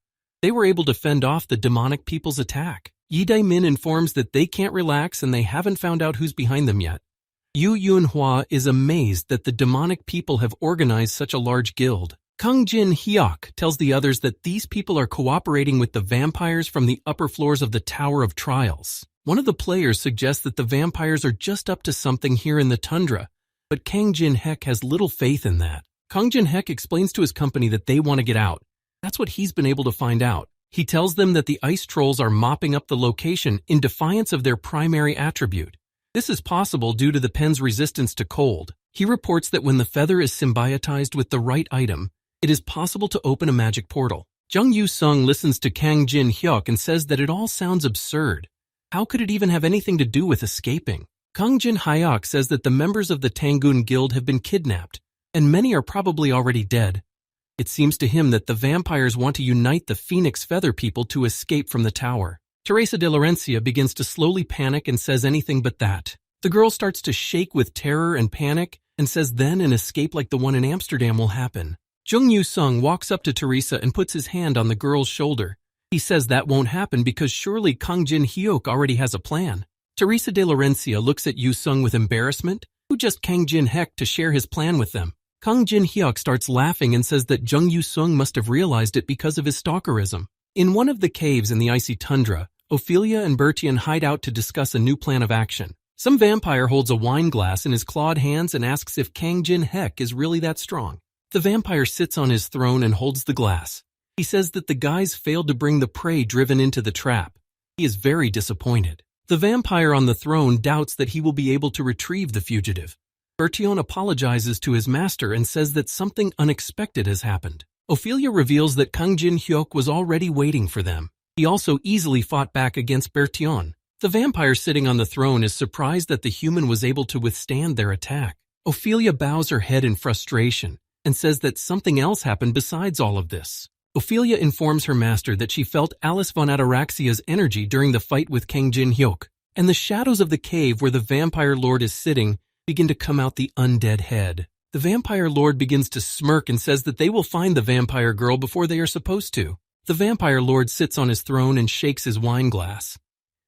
A: They were able to fend off the demonic people's attack. Yi Dae-min informs that they can't relax and they haven't found out who's behind them yet. Yu Yun-hwa is amazed that the demonic people have organized such a large guild. Kang Jin-hyuk tells the others that these people are cooperating with the vampires from the upper floors of the Tower of Trials. One of the players suggests that the vampires are just up to something here in the tundra, but Kang Jin-hyuk has little faith in that. Kang Jin-hyuk explains to his company that they want to get out. That's what he's been able to find out. He tells them that the ice trolls are mopping up the location in defiance of their primary attribute. This is possible due to the pen's resistance to cold. He reports that when the feather is symbiotized with the right item, it is possible to open a magic portal. Jung Yu-sung listens to Kang Jin-hyuk and says that it all sounds absurd. How could it even have anything to do with escaping? Kang Jin-hyuk says that the members of the Tangun Guild have been kidnapped, and many are probably already dead. It seems to him that the vampires want to unite the Phoenix Feather people to escape from the tower. Teresa de Laurencia begins to slowly panic and says anything but that. The girl starts to shake with terror and panic and says then an escape like the one in Amsterdam will happen. Jung Yu-sung walks up to Teresa and puts his hand on the girl's shoulder. He says that won't happen because surely Kang Jin-hyuk already has a plan. Teresa de Laurencia looks at Yu-sung with embarrassment, who just Kang Jin-hyuk to share his plan with them. Kang Jin-hyuk starts laughing and says that Jung Yu-sung must have realized it because of his stalkerism. In one of the caves in the icy tundra, Ophelia and Bertillon hide out to discuss a new plan of action. Some vampire holds a wine glass in his clawed hands and asks if Kang Jin-hyuk is really that strong. The vampire sits on his throne and holds the glass. He says that the guys failed to bring the prey driven into the trap. He is very disappointed. The vampire on the throne doubts that he will be able to retrieve the fugitive. Bertillon apologizes to his master and says that something unexpected has happened. Ophelia reveals that Kang Jin-hyuk was already waiting for them. He also easily fought back against Bertillon. The vampire sitting on the throne is surprised that the human was able to withstand their attack. Ophelia bows her head in frustration and says that something else happened besides all of this. Ophelia informs her master that she felt Alice von Ataraxia's energy during the fight with Kang Jin-hyuk, and the shadows of the cave where the vampire lord is sitting begin to come out the undead head. The vampire lord begins to smirk and says that they will find the vampire girl before they are supposed to. The vampire lord sits on his throne and shakes his wine glass.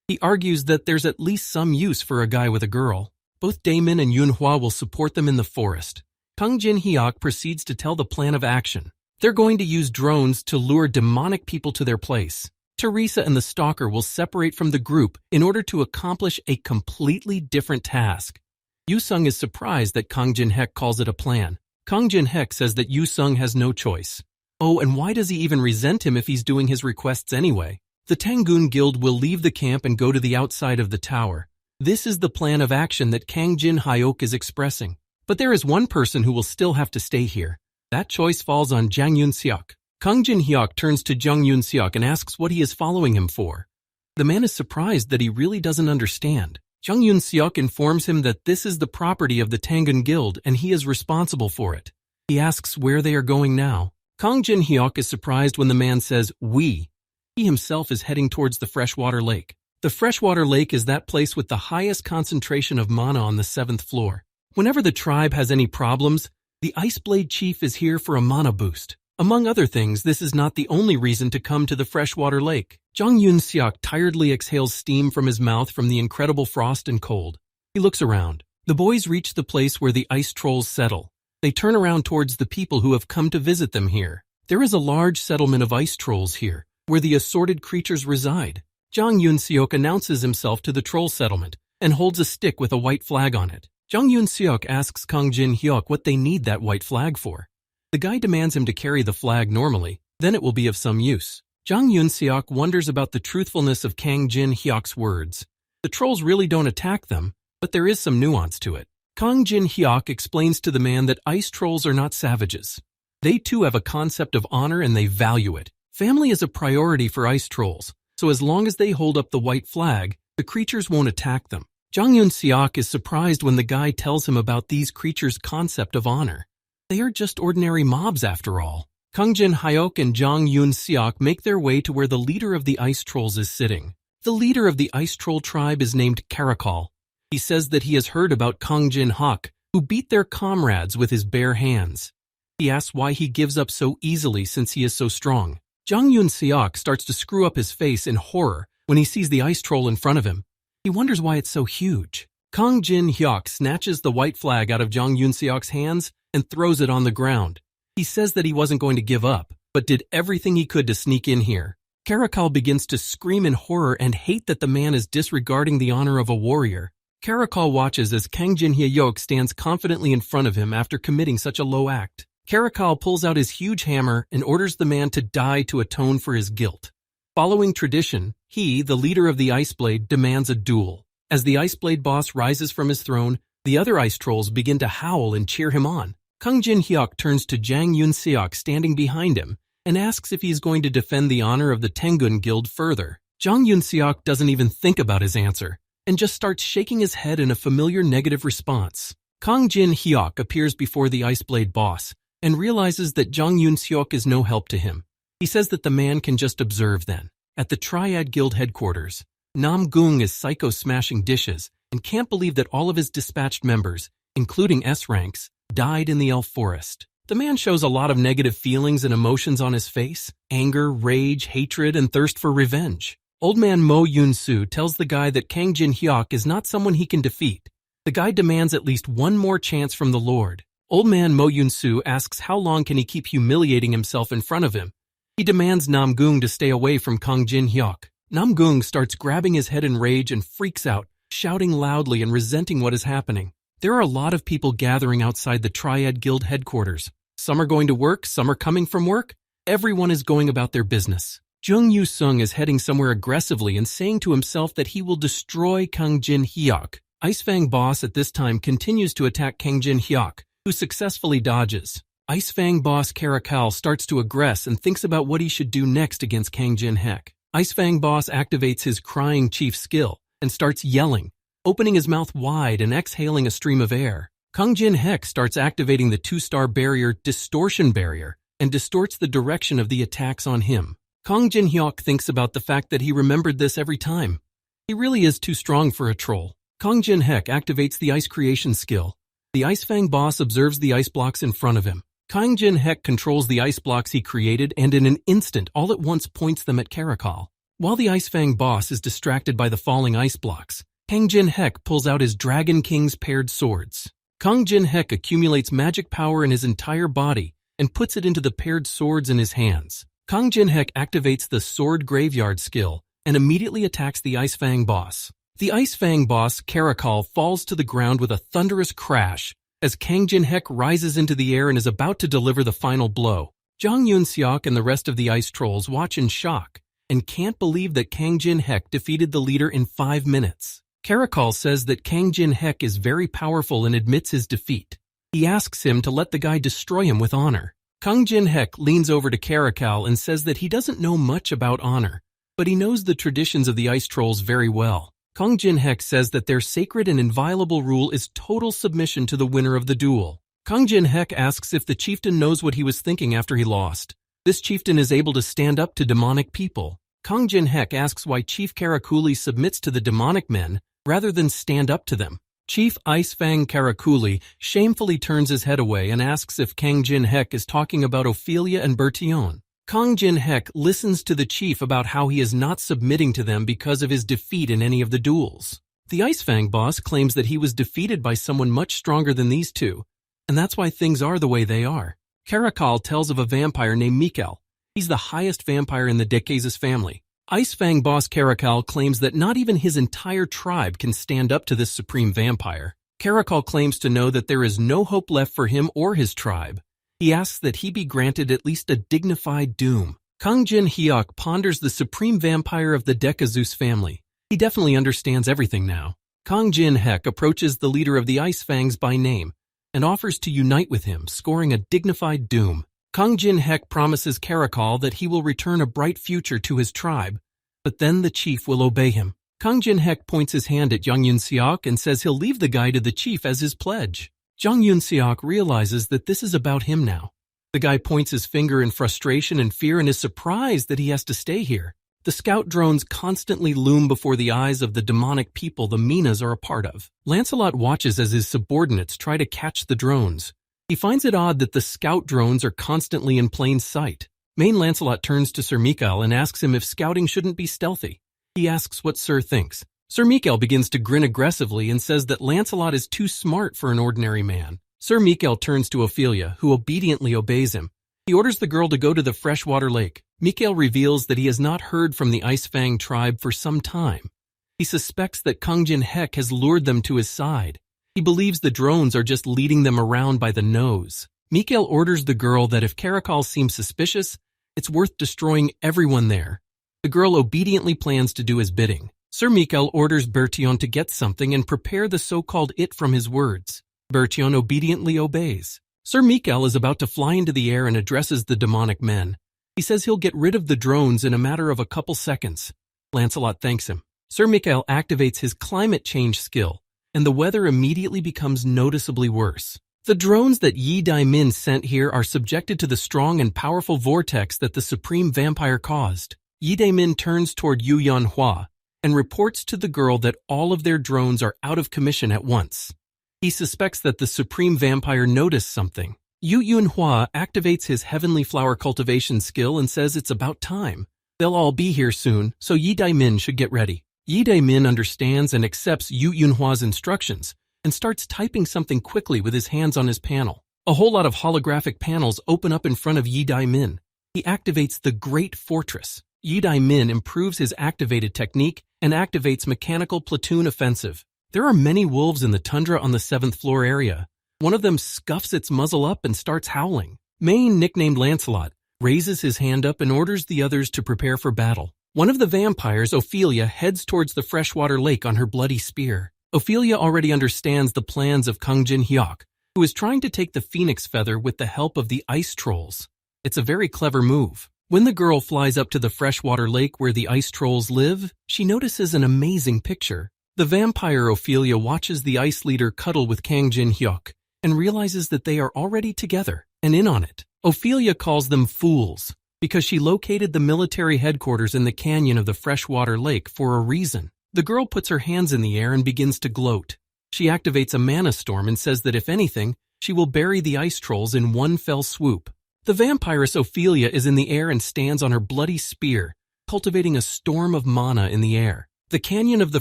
A: He argues that there's at least some use for a guy with a girl. Both Damon and Yunhua will support them in the forest. Kang Jin-hyuk proceeds to tell the plan of action. They're going to use drones to lure demonic people to their place. Teresa and the stalker will separate from the group in order to accomplish a completely different task. Yu-sung is surprised that Kang Jin-hyuk calls it a plan. Kang Jin-hyuk says that Yu-sung has no choice. Oh, and why does he even resent him if he's doing his requests anyway? The Tangun Guild will leave the camp and go to the outside of the tower. This is the plan of action that Kang Jin-hyuk is expressing. But there is one person who will still have to stay here. That choice falls on Jang Yun-seok. Kang Jin-hyuk turns to Jang Yun-seok and asks what he is following him for. The man is surprised that he really doesn't understand. Jang Yun-seok informs him that this is the property of the Tangun Guild and he is responsible for it. He asks where they are going now. Kang Jin-hyuk is surprised when the man says, "we." He himself is heading towards the freshwater lake. The freshwater lake is that place with the highest concentration of mana on the 7th floor. Whenever the tribe has any problems, the Ice Blade Chief is here for a mana boost. Among other things, this is not the only reason to come to the freshwater lake. Jang Yun-seok tiredly exhales steam from his mouth from the incredible frost and cold. He looks around. The boys reach the place where the ice trolls settle. They turn around towards the people who have come to visit them here. There is a large settlement of ice trolls here, where the assorted creatures reside. Jang Yun-seok announces himself to the troll settlement and holds a stick with a white flag on it. Jang Yun-seok asks Kang Jin-hyuk what they need that white flag for. The guy demands him to carry the flag normally, then it will be of some use. Jang Yun-seok wonders about the truthfulness of Kang Jin-hyuk's words. The trolls really don't attack them, but there is some nuance to it. Kang Jin-hyuk explains to the man that ice trolls are not savages. They too have a concept of honor and they value it. Family is a priority for ice trolls, so as long as they hold up the white flag, the creatures won't attack them. Jang Yun-seok is surprised when the guy tells him about these creatures' concept of honor. They are just ordinary mobs after all. Kang Jin-hyuk and Jang Yun-seok make their way to where the leader of the ice trolls is sitting. The leader of the ice troll tribe is named Karakal. He says that he has heard about Kang Jin-hyuk, who beat their comrades with his bare hands. He asks why he gives up so easily since he is so strong. Jang Yun-seok starts to screw up his face in horror when he sees the ice troll in front of him. He wonders why it's so huge. Kang Jin-hyuk snatches the white flag out of Jang Yun-seok's hands and throws it on the ground. He says that he wasn't going to give up, but did everything he could to sneak in here. Karakal begins to scream in horror and hate that the man is disregarding the honor of a warrior. Karakal watches as Kang Jin-hyuk stands confidently in front of him after committing such a low act. Karakal pulls out his huge hammer and orders the man to die to atone for his guilt. Following tradition, he, the leader of the Ice Blade, demands a duel. As the Ice Blade boss rises from his throne, the other ice trolls begin to howl and cheer him on. Kang Jin-hyuk turns to Jang Yun-seok standing behind him and asks if he is going to defend the honor of the Tangun Guild further. Jang Yun-seok doesn't even think about his answer and just starts shaking his head in a familiar negative response. Kang Jin-hyuk appears before the Ice Blade boss and realizes that Jang Yun-seok is no help to him. He says that the man can just observe then. At the Triad Guild headquarters, Nam-gung is psycho-smashing dishes and can't believe that all of his dispatched members, including S-ranks, died in the elf forest. The man shows a lot of negative feelings and emotions on his face: anger, rage, hatred, and thirst for revenge. Old man Mo Yun-soo tells the guy that Kang Jin-hyuk is not someone he can defeat. The guy demands at least one more chance from the Lord. Old man Mo Yun-soo asks how long can he keep humiliating himself in front of him. He demands Nam-gung to stay away from Kang Jin-hyuk. Nam-gung starts grabbing his head in rage and freaks out, shouting loudly and resenting what is happening. There are a lot of people gathering outside the Triad Guild headquarters. Some are going to work, some are coming from work. Everyone is going about their business. Jung Yu-sung is heading somewhere aggressively and saying to himself that he will destroy Kang Jin-hyuk. Ice Fang boss at this time continues to attack Kang Jin-hyuk, who successfully dodges. Ice Fang boss Karakal starts to aggress and thinks about what he should do next against Kang Jin-hyuk. Ice Fang boss activates his crying chief skill and starts yelling, opening his mouth wide and exhaling a stream of air. Kang Jin-hyuk starts activating the 2-star barrier Distortion Barrier and distorts the direction of the attacks on him. Kang Jin-hyuk thinks about the fact that he remembered this every time. He really is too strong for a troll. Kang Jin-hyuk activates the ice creation skill. The Ice Fang boss observes the ice blocks in front of him. Kang Jin-hyuk controls the ice blocks he created and in an instant all at once points them at Karakal. While the Ice Fang boss is distracted by the falling ice blocks, Kang Jin-hek pulls out his Dragon King's paired swords. Kang Jin-hek accumulates magic power in his entire body and puts it into the paired swords in his hands. Kang Jin-hek activates the Sword Graveyard skill and immediately attacks the Ice Fang boss. The Ice Fang boss, Caracal, falls to the ground with a thunderous crash as Kang Jin-hek rises into the air and is about to deliver the final blow. Jang Yoon-seok and the rest of the ice trolls watch in shock and can't believe that Kang Jin-hek defeated the leader in 5 minutes. Caracal says that Kang Jin-hek is very powerful and admits his defeat. He asks him to let the guy destroy him with honor. Kang Jin-hek leans over to Caracal and says that he doesn't know much about honor, but he knows the traditions of the ice trolls very well. Kang Jin-hek says that their sacred and inviolable rule is total submission to the winner of the duel. Kang Jin-hek asks if the chieftain knows what he was thinking after he lost. This chieftain is able to stand up to demonic people. Kang Jin-hek asks why Chief Karakuli submits to the demonic men rather than stand up to them. Chief Ice Fang Karakuli shamefully turns his head away and asks if Kang Jin-hek is talking about Ophelia and Betrayal. Kang Jin-hek listens to the chief about how he is not submitting to them because of his defeat in any of the duels. The Ice Fang boss claims that he was defeated by someone much stronger than these two, and that's why things are the way they are. Caracal tells of a vampire named Mikkel. He's the highest vampire in the Decases family. Ice Fang boss Caracal claims that not even his entire tribe can stand up to this supreme vampire. Caracal claims to know that there is no hope left for him or his tribe. He asks that he be granted at least a dignified doom. Kang Jin-hyuk ponders the supreme vampire of the Decazus family. He definitely understands everything now. Kang Jin-hek approaches the leader of the Ice Fangs by name and offers to unite with him, scoring a dignified doom. Kang Jin-hek promises Caracal that he will return a bright future to his tribe, but then the chief will obey him. Kang Jin-hek points his hand at Jang Yoon-seok and says he'll leave the guy to the chief as his pledge. Jang Yoon-seok realizes that this is about him now. The guy points his finger in frustration and fear and is surprised that he has to stay here. The scout drones constantly loom before the eyes of the demonic people the Minas are a part of. Lancelot watches as his subordinates try to catch the drones. He finds it odd that the scout drones are constantly in plain sight. Main Lancelot turns to Sir Mikhail and asks him if scouting shouldn't be stealthy. He asks what Sir thinks. Sir Mikhail begins to grin aggressively and says that Lancelot is too smart for an ordinary man. Sir Mikhail turns to Ophelia, who obediently obeys him. He orders the girl to go to the freshwater lake. Mikhail reveals that he has not heard from the Ice Fang tribe for some time. He suspects that Kang Jin-hek has lured them to his side. He believes the drones are just leading them around by the nose. Mikhail orders the girl that if Caracal seems suspicious, it's worth destroying everyone there. The girl obediently plans to do his bidding. Sir Mikhail orders Bertillon to get something and prepare the so-called it from his words. Bertillon obediently obeys. Sir Mikhail is about to fly into the air and addresses the demonic men. He says he'll get rid of the drones in a matter of a couple seconds. Lancelot thanks him. Sir Mikhail activates his climate change skill, and the weather immediately becomes noticeably worse. The drones that Yi Dai-min sent here are subjected to the strong and powerful vortex that the supreme vampire caused. Yi Dai-min turns toward Yu Yanhua and reports to the girl that all of their drones are out of commission at once. He suspects that the supreme vampire noticed something. Yu Yunhua activates his heavenly flower cultivation skill and says it's about time. They'll all be here soon, so Yi Dai-min should get ready. Yi Dai-min understands and accepts Yu Yunhua's instructions and starts typing something quickly with his hands on his panel. A whole lot of holographic panels open up in front of Yi Dai-min. He activates the Great Fortress. Yi Dai-min improves his activated technique and activates Mechanical Platoon Offensive. There are many wolves in the tundra on the 7th floor area. One of them scuffs its muzzle up and starts howling. Main, nicknamed Lancelot, raises his hand up and orders the others to prepare for battle. One of the vampires, Ophelia, heads towards the freshwater lake on her bloody spear. Ophelia already understands the plans of Kang Jin-hyuk, who is trying to take the phoenix feather with the help of the ice trolls. It's a very clever move. When the girl flies up to the freshwater lake where the ice trolls live, she notices an amazing picture. The vampire Ophelia watches the ice leader cuddle with Kang Jin-hyuk and realizes that they are already together and in on it. Ophelia calls them fools because she located the military headquarters in the canyon of the freshwater lake for a reason. The girl puts her hands in the air and begins to gloat. She activates a mana storm and says that if anything, she will bury the ice trolls in one fell swoop. The vampiress Ophelia is in the air and stands on her bloody spear, cultivating a storm of mana in the air. The canyon of the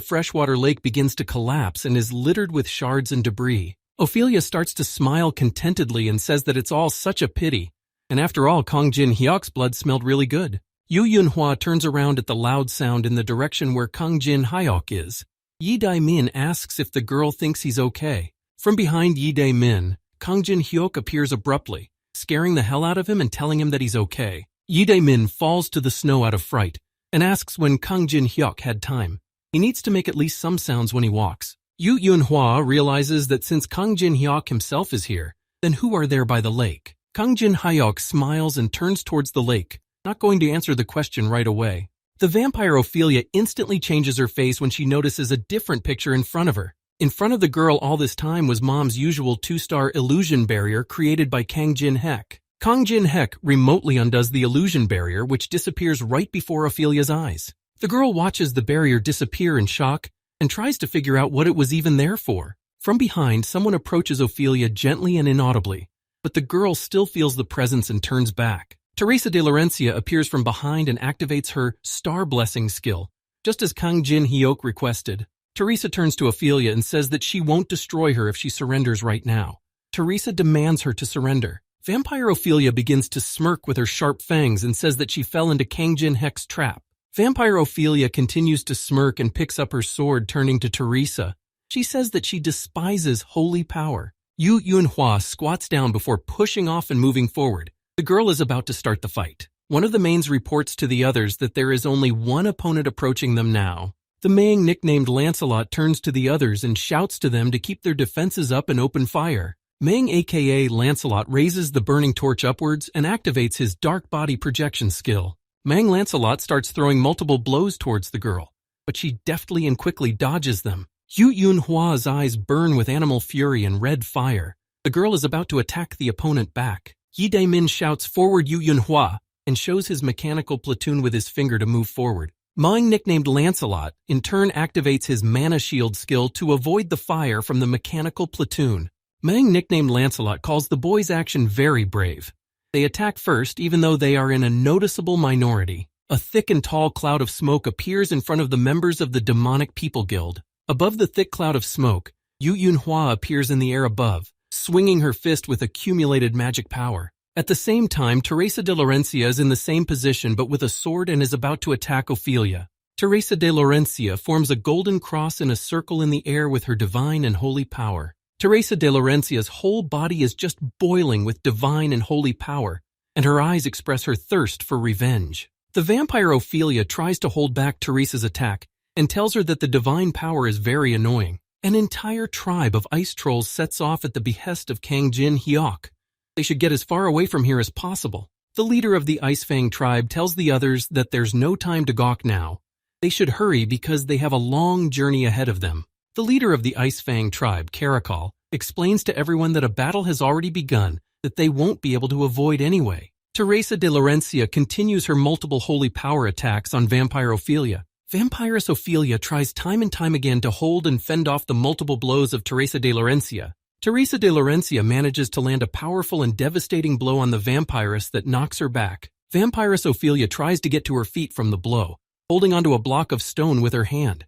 A: freshwater lake begins to collapse and is littered with shards and debris. Ophelia starts to smile contentedly and says that it's all such a pity. And after all, Kang Jin Hyuk's blood smelled really good. Yu Yunhua turns around at the loud sound in the direction where Kang Jin Hyuk is. Yi Dae-min asks if the girl thinks he's okay. From behind Yi Dae-min, Kang Jin Hyuk appears abruptly, scaring the hell out of him and telling him that he's okay. Yi Dae-min falls to the snow out of fright and asks when Kang Jin Hyuk had time. He needs to make at least some sounds when he walks. Yu Yunhua realizes that since Kang Jin Hyuk himself is here, then who are there by the lake? Kang Jin Hyuk smiles and turns towards the lake, not going to answer the question right away. The vampire Ophelia instantly changes her face when she notices a different picture in front of her. In front of the girl all this time was Mom's usual 2-star illusion barrier created by Kang Jin Hek. Kang Jin Hek remotely undoes the illusion barrier, which disappears right before Ophelia's eyes. The girl watches the barrier disappear in shock and tries to figure out what it was even there for. From behind, someone approaches Ophelia gently and inaudibly, but the girl still feels the presence and turns back. Teresa de Laurencia appears from behind and activates her Star Blessing skill, just as Kang Jin Hyuk requested. Teresa turns to Ophelia and says that she won't destroy her if she surrenders right now. Teresa demands her to surrender. Vampire Ophelia begins to smirk with her sharp fangs and says that she fell into Kang Jin Hek's trap. Vampire Ophelia continues to smirk and picks up her sword, turning to Teresa. She says that she despises holy power. Yu Yunhua squats down before pushing off and moving forward. The girl is about to start the fight. One of the mains reports to the others that there is only one opponent approaching them now. The Mang nicknamed Lancelot turns to the others and shouts to them to keep their defenses up and open fire. Mang aka Lancelot raises the burning torch upwards and activates his dark body projection skill. Mang Lancelot starts throwing multiple blows towards the girl, but she deftly and quickly dodges them. Yu Yunhua's eyes burn with animal fury and red fire. The girl is about to attack the opponent back. Yi Dae-min shouts, "Forward, Yu Yunhua," and shows his mechanical platoon with his finger to move forward. Mang, nicknamed Lancelot, in turn activates his mana shield skill to avoid the fire from the mechanical platoon. Mang, nicknamed Lancelot, calls the boys' action very brave. They attack first, even though they are in a noticeable minority. A thick and tall cloud of smoke appears in front of the members of the Demonic People Guild. Above the thick cloud of smoke, Yu Yunhua appears in the air above, swinging her fist with accumulated magic power. At the same time, Teresa de Laurencia is in the same position but with a sword and is about to attack Ophelia. Teresa de Laurencia forms a golden cross in a circle in the air with her divine and holy power. Teresa de Laurencia's whole body is just boiling with divine and holy power, and her eyes express her thirst for revenge. The vampire Ophelia tries to hold back Teresa's attack and tells her that the divine power is very annoying. An entire tribe of ice trolls sets off at the behest of Kang Jin Hyuk. They should get as far away from here as possible. The leader of the Ice Fang tribe tells the others that there's no time to gawk now. They should hurry because they have a long journey ahead of them. The leader of the Ice Fang tribe, Karakal, explains to everyone that a battle has already begun that they won't be able to avoid anyway. Teresa de Laurencia continues her multiple holy power attacks on Vampire Ophelia. Vampiress Ophelia tries time and time again to hold and fend off the multiple blows of Teresa de Laurencia. Teresa de Laurencia manages to land a powerful and devastating blow on the vampiress that knocks her back. Vampiress Ophelia tries to get to her feet from the blow, holding onto a block of stone with her hand.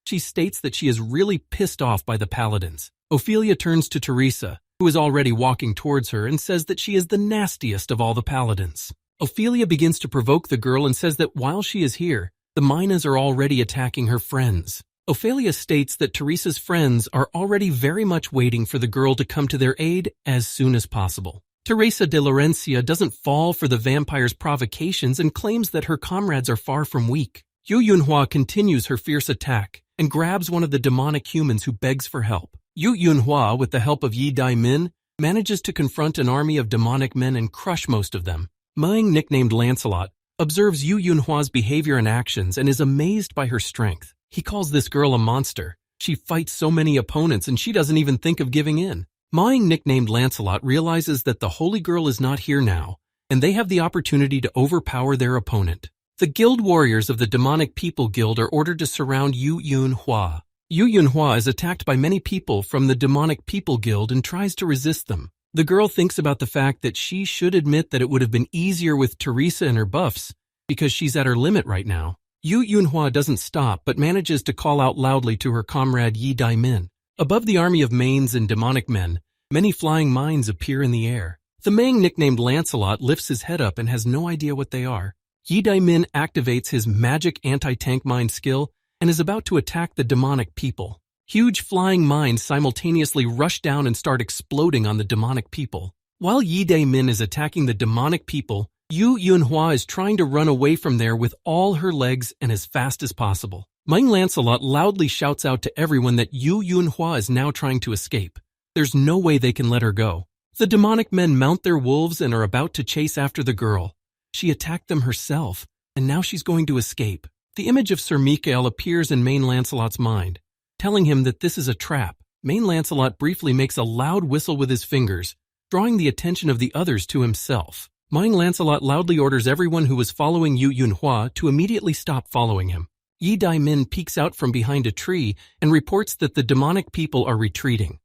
A: She states that she is really pissed off by the paladins. Ophelia turns to Teresa, who is already walking towards her, and says that she is the nastiest of all the paladins. Ophelia begins to provoke the girl and says that while she is here, the Minas are already attacking her friends. Ophelia states that Teresa's friends are already very much waiting for the girl to come to their aid as soon as possible. Teresa de Laurencia doesn't fall for the vampire's provocations and claims that her comrades are far from weak. Yu Yunhua continues her fierce attack and grabs one of the demonic humans who begs for help. Yu Yunhua, with the help of Yi Dae-min, manages to confront an army of demonic men and crush most of them. Mang, nicknamed Lancelot, observes Yu Yunhua's behavior and actions and is amazed by her strength. He calls this girl a monster. She fights so many opponents and she doesn't even think of giving in. Mang, nicknamed Lancelot, realizes that the Holy Girl is not here now, and they have the opportunity to overpower their opponent. The guild warriors of the Demonic People Guild are ordered to surround Yu Yunhua. Yu Yunhua is attacked by many people from the Demonic People Guild and tries to resist them. The girl thinks about the fact that she should admit that it would have been easier with Teresa and her buffs, because she's at her limit right now. Yu Yunhua doesn't stop but manages to call out loudly to her comrade Yi Daimin. Above the army of mains and demonic men, many flying mines appear in the air. The Mang nicknamed Lancelot lifts his head up and has no idea what they are. Yi Daimin activates his magic anti-tank mine skill and is about to attack the demonic people. Huge flying mines simultaneously rush down and start exploding on the demonic people. While Yi Daimin is attacking the demonic people, Yu Yunhua is trying to run away from there with all her legs and as fast as possible. Mang Lancelot loudly shouts out to everyone that Yu Yunhua is now trying to escape. There's no way they can let her go. The demonic men mount their wolves and are about to chase after the girl. She attacked them herself, and now she's going to escape. The image of Sir Mikael appears in Mang Lancelot's mind, telling him that this is a trap. Mang Lancelot briefly makes a loud whistle with his fingers, drawing the attention of the others to himself. Mang Lancelot loudly orders everyone who was following Yu Yunhua to immediately stop following him. Yi Daimin peeks out from behind a tree and reports that the demonic people are retreating.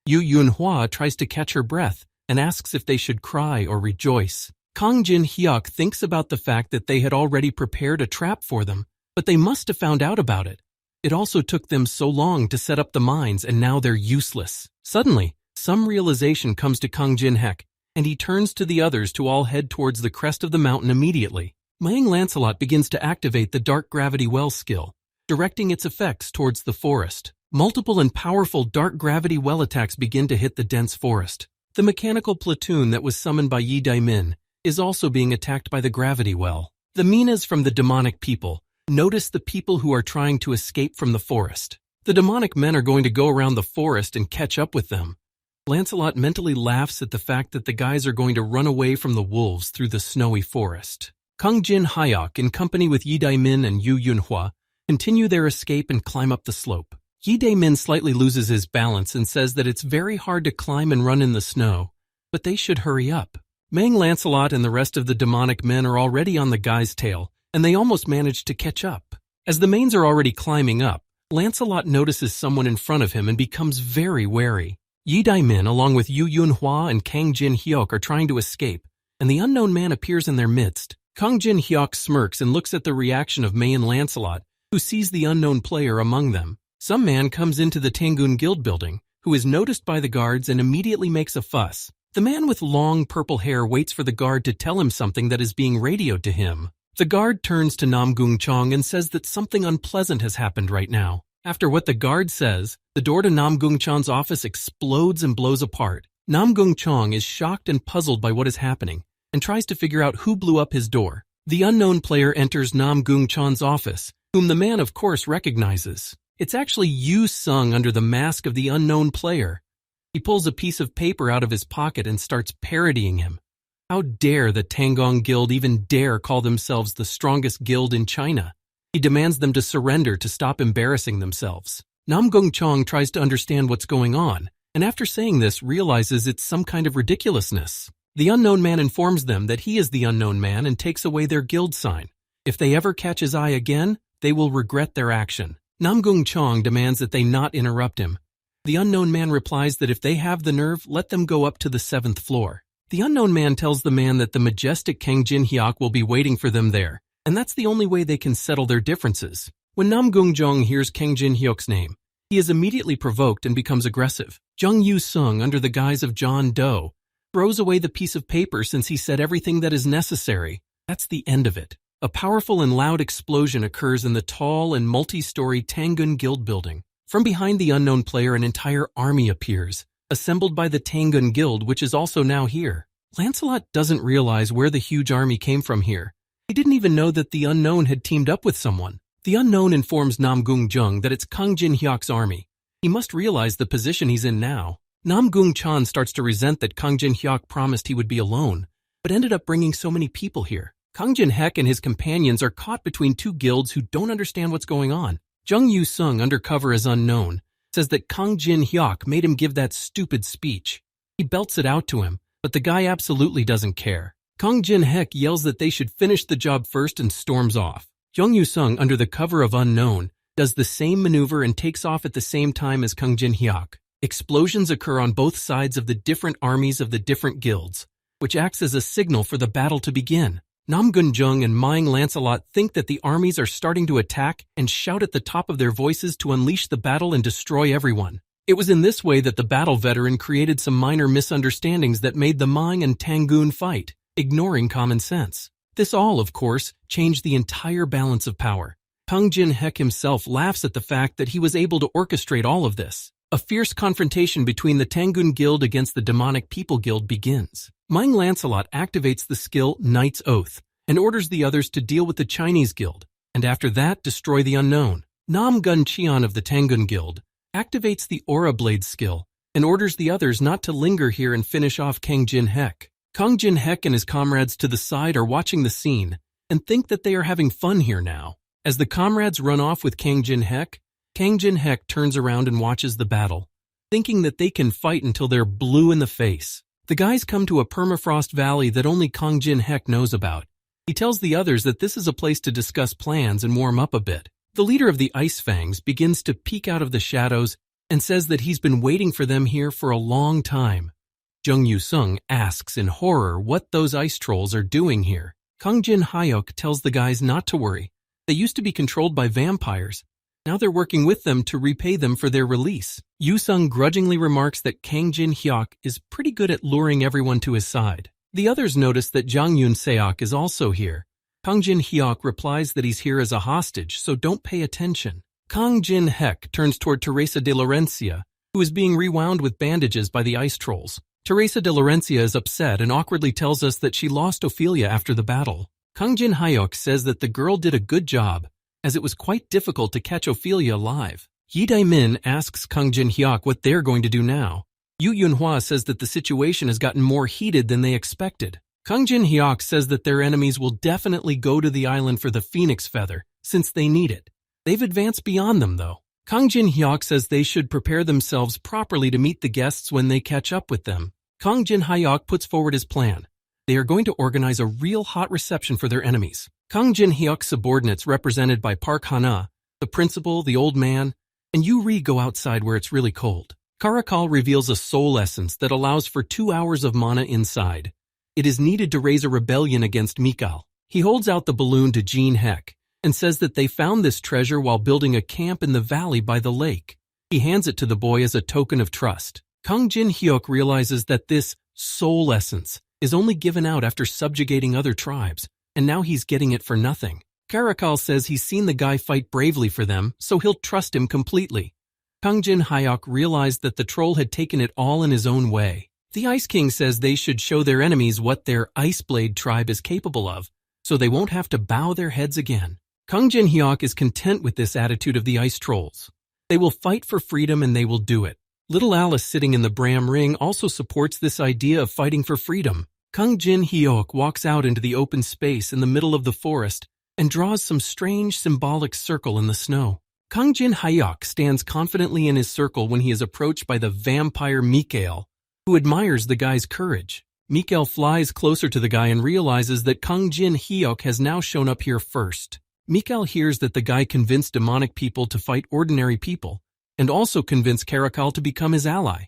A: Yu Yunhua tries to catch her breath and asks if they should cry or rejoice. Kang Jin Hyuk thinks about the fact that they had already prepared a trap for them, but they must have found out about it. It also took them so long to set up the mines and now they're useless. Suddenly, some realization comes to Kang Jin Hyuk, and he turns to the others to all head towards the crest of the mountain immediately. Mang Lancelot begins to activate the Dark Gravity Well skill, directing its effects towards the forest. Multiple and powerful Dark Gravity Well attacks begin to hit the dense forest. The mechanical platoon that was summoned by Yi Daimin is also being attacked by the Gravity Well. The Minas from the demonic people notice the people who are trying to escape from the forest. The demonic men are going to go around the forest and catch up with them. Lancelot mentally laughs at the fact that the guys are going to run away from the wolves through the snowy forest. Kang Jin Hyuk, in company with Yi Daimin and Yu Yunhua, continue their escape and climb up the slope. Yi Daimin slightly loses his balance and says that it's very hard to climb and run in the snow, but they should hurry up. Mang Lancelot and the rest of the demonic men are already on the guy's tail, and they almost manage to catch up. As the mains are already climbing up, Lancelot notices someone in front of him and becomes very wary. Yi Daimin, along with Yu Yunhua and Kang Jin Hyuk, are trying to escape, and the unknown man appears in their midst. Kang Jin Hyuk smirks and looks at the reaction of May and Lancelot, who sees the unknown player among them. Some man comes into the Tangun Guild building, who is noticed by the guards and immediately makes a fuss. The man with long purple hair waits for the guard to tell him something that is being radioed to him. The guard turns to Nam Gung Chong and says that something unpleasant has happened right now. After what the guard says, the door to Nam Gung Chong's office explodes and blows apart. Nam Gung Chong is shocked and puzzled by what is happening and tries to figure out who blew up his door. The unknown player enters Nam Gung Chong's office, whom the man of course recognizes. It's actually Yu Sung under the mask of the unknown player. He pulls a piece of paper out of his pocket and starts parodying him. How dare the Tangon Guild even dare call themselves the strongest guild in China? He demands them to surrender to stop embarrassing themselves. Nam Gung Chong tries to understand what's going on, and after saying this realizes it's some kind of ridiculousness. The unknown man informs them that he is the unknown man and takes away their guild sign. If they ever catch his eye again, they will regret their action. Nam Gung Chong demands that they not interrupt him. The unknown man replies that if they have the nerve, let them go up to the 7th floor. The unknown man tells the man that the majestic Kang Jin Hyuk will be waiting for them there, and that's the only way they can settle their differences. When Nam Gung Jong hears Kang Jin Hyuk's name, he is immediately provoked and becomes aggressive. Jung Yu Sung, under the guise of John Doe, throws away the piece of paper since he said everything that is necessary. That's the end of it. A powerful and loud explosion occurs in the tall and multi-story Tangun Guild building. From behind the unknown player, an entire army appears, assembled by the Tangun Guild, which is also now here. Lancelot doesn't realize where the huge army came from here. He didn't even know that the unknown had teamed up with someone. The unknown informs Nam Gung Jung that it's Kang Jin Hyuk's army. He must realize the position he's in now. Nam Gung Chan starts to resent that Kang Jin Hyuk promised he would be alone, but ended up bringing so many people here. Kang Jin Hyuk and his companions are caught between two guilds who don't understand what's going on. Jung Yu Sung, undercover as unknown, says that Kang Jin Hyuk made him give that stupid speech. He belts it out to him, but the guy absolutely doesn't care. Kang Jin Hyuk yells that they should finish the job first and storms off. Jung Yu Sung, under the cover of unknown, does the same maneuver and takes off at the same time as Kang Jin Hyuk. Explosions occur on both sides of the different armies of the different guilds, which acts as a signal for the battle to begin. Nam Gunjung and Mying Lancelot think that the armies are starting to attack and shout at the top of their voices to unleash the battle and destroy everyone. It was in this way that the battle veteran created some minor misunderstandings that made the Mying and Tangoon fight, ignoring common sense. This all, of course, changed the entire balance of power. Kang Jin-hek himself laughs at the fact that he was able to orchestrate all of this. A fierce confrontation between the Tangoon Guild against the Demonic People Guild begins. Mying Lancelot activates the skill Knight's Oath and orders the others to deal with the Chinese Guild, and after that destroy the unknown. Nam Gun Cheon of the Tangoon Guild activates the Aura Blade skill and orders the others not to linger here and finish off Kang Jin-hek. Kang Jin-hek and his comrades to the side are watching the scene and think that they are having fun here now. As the comrades run off with Kang Jin-hek turns around and watches the battle, thinking that they can fight until they're blue in the face. The guys come to a permafrost valley that only Kang Jin-hek knows about. He tells the others that this is a place to discuss plans and warm up a bit. The leader of the Ice Fangs begins to peek out of the shadows and says that he's been waiting for them here for a long time. Jung Yu-sung asks in horror what those ice trolls are doing here. Kang Jin-hyuk tells the guys not to worry. They used to be controlled by vampires. Now they're working with them to repay them for their release. Yu-sung grudgingly remarks that Kang Jin-hyuk is pretty good at luring everyone to his side. The others notice that Jang Yoon-seok is also here. Kang Jin-hyuk replies that he's here as a hostage, so don't pay attention. Kang Jin-hek turns toward Teresa de Laurencia, who is being rewound with bandages by the ice trolls. Teresa de Laurencia is upset and awkwardly tells us that she lost Ophelia after the battle. Kang Jin-hyuk says that the girl did a good job, as it was quite difficult to catch Ophelia alive. Yi Dae-min asks Kang Jin-hyuk what they're going to do now. Yu Yunhua says that the situation has gotten more heated than they expected. Kang Jin-hyuk says that their enemies will definitely go to the island for the Phoenix Feather, since they need it. They've advanced beyond them, though. Kang Jin-hyuk says they should prepare themselves properly to meet the guests when they catch up with them. Kang Jin-hyuk puts forward his plan. They are going to organize a real hot reception for their enemies. Kang Jin-hyuk's subordinates, represented by Park Hana, the principal, the old man, and Yu-ri, go outside where it's really cold. Karakal reveals a soul essence that allows for 2 hours of mana inside. It is needed to raise a rebellion against Mikal. He holds out the balloon to Jin-hek and says that they found this treasure while building a camp in the valley by the lake. He hands it to the boy as a token of trust. Kang Jin-hyuk realizes that this soul essence is only given out after subjugating other tribes, and now he's getting it for nothing. Karakal says he's seen the guy fight bravely for them, so he'll trust him completely. Kang Jin-hyuk realized that the troll had taken it all in his own way. The Ice King says they should show their enemies what their Ice Blade tribe is capable of, so they won't have to bow their heads again. Kang Jin-hyuk is content with this attitude of the ice trolls. They will fight for freedom and they will do it. Little Alice sitting in the Bram Ring also supports this idea of fighting for freedom. Kang Jin-hyuk walks out into the open space in the middle of the forest and draws some strange symbolic circle in the snow. Kang Jin-hyuk stands confidently in his circle when he is approached by the vampire Mikhail, who admires the guy's courage. Mikhail flies closer to the guy and realizes that Kang Jin-hyuk has now shown up here first. Mikhail hears that the guy convinced demonic people to fight ordinary people, and also convinced Karakal to become his ally.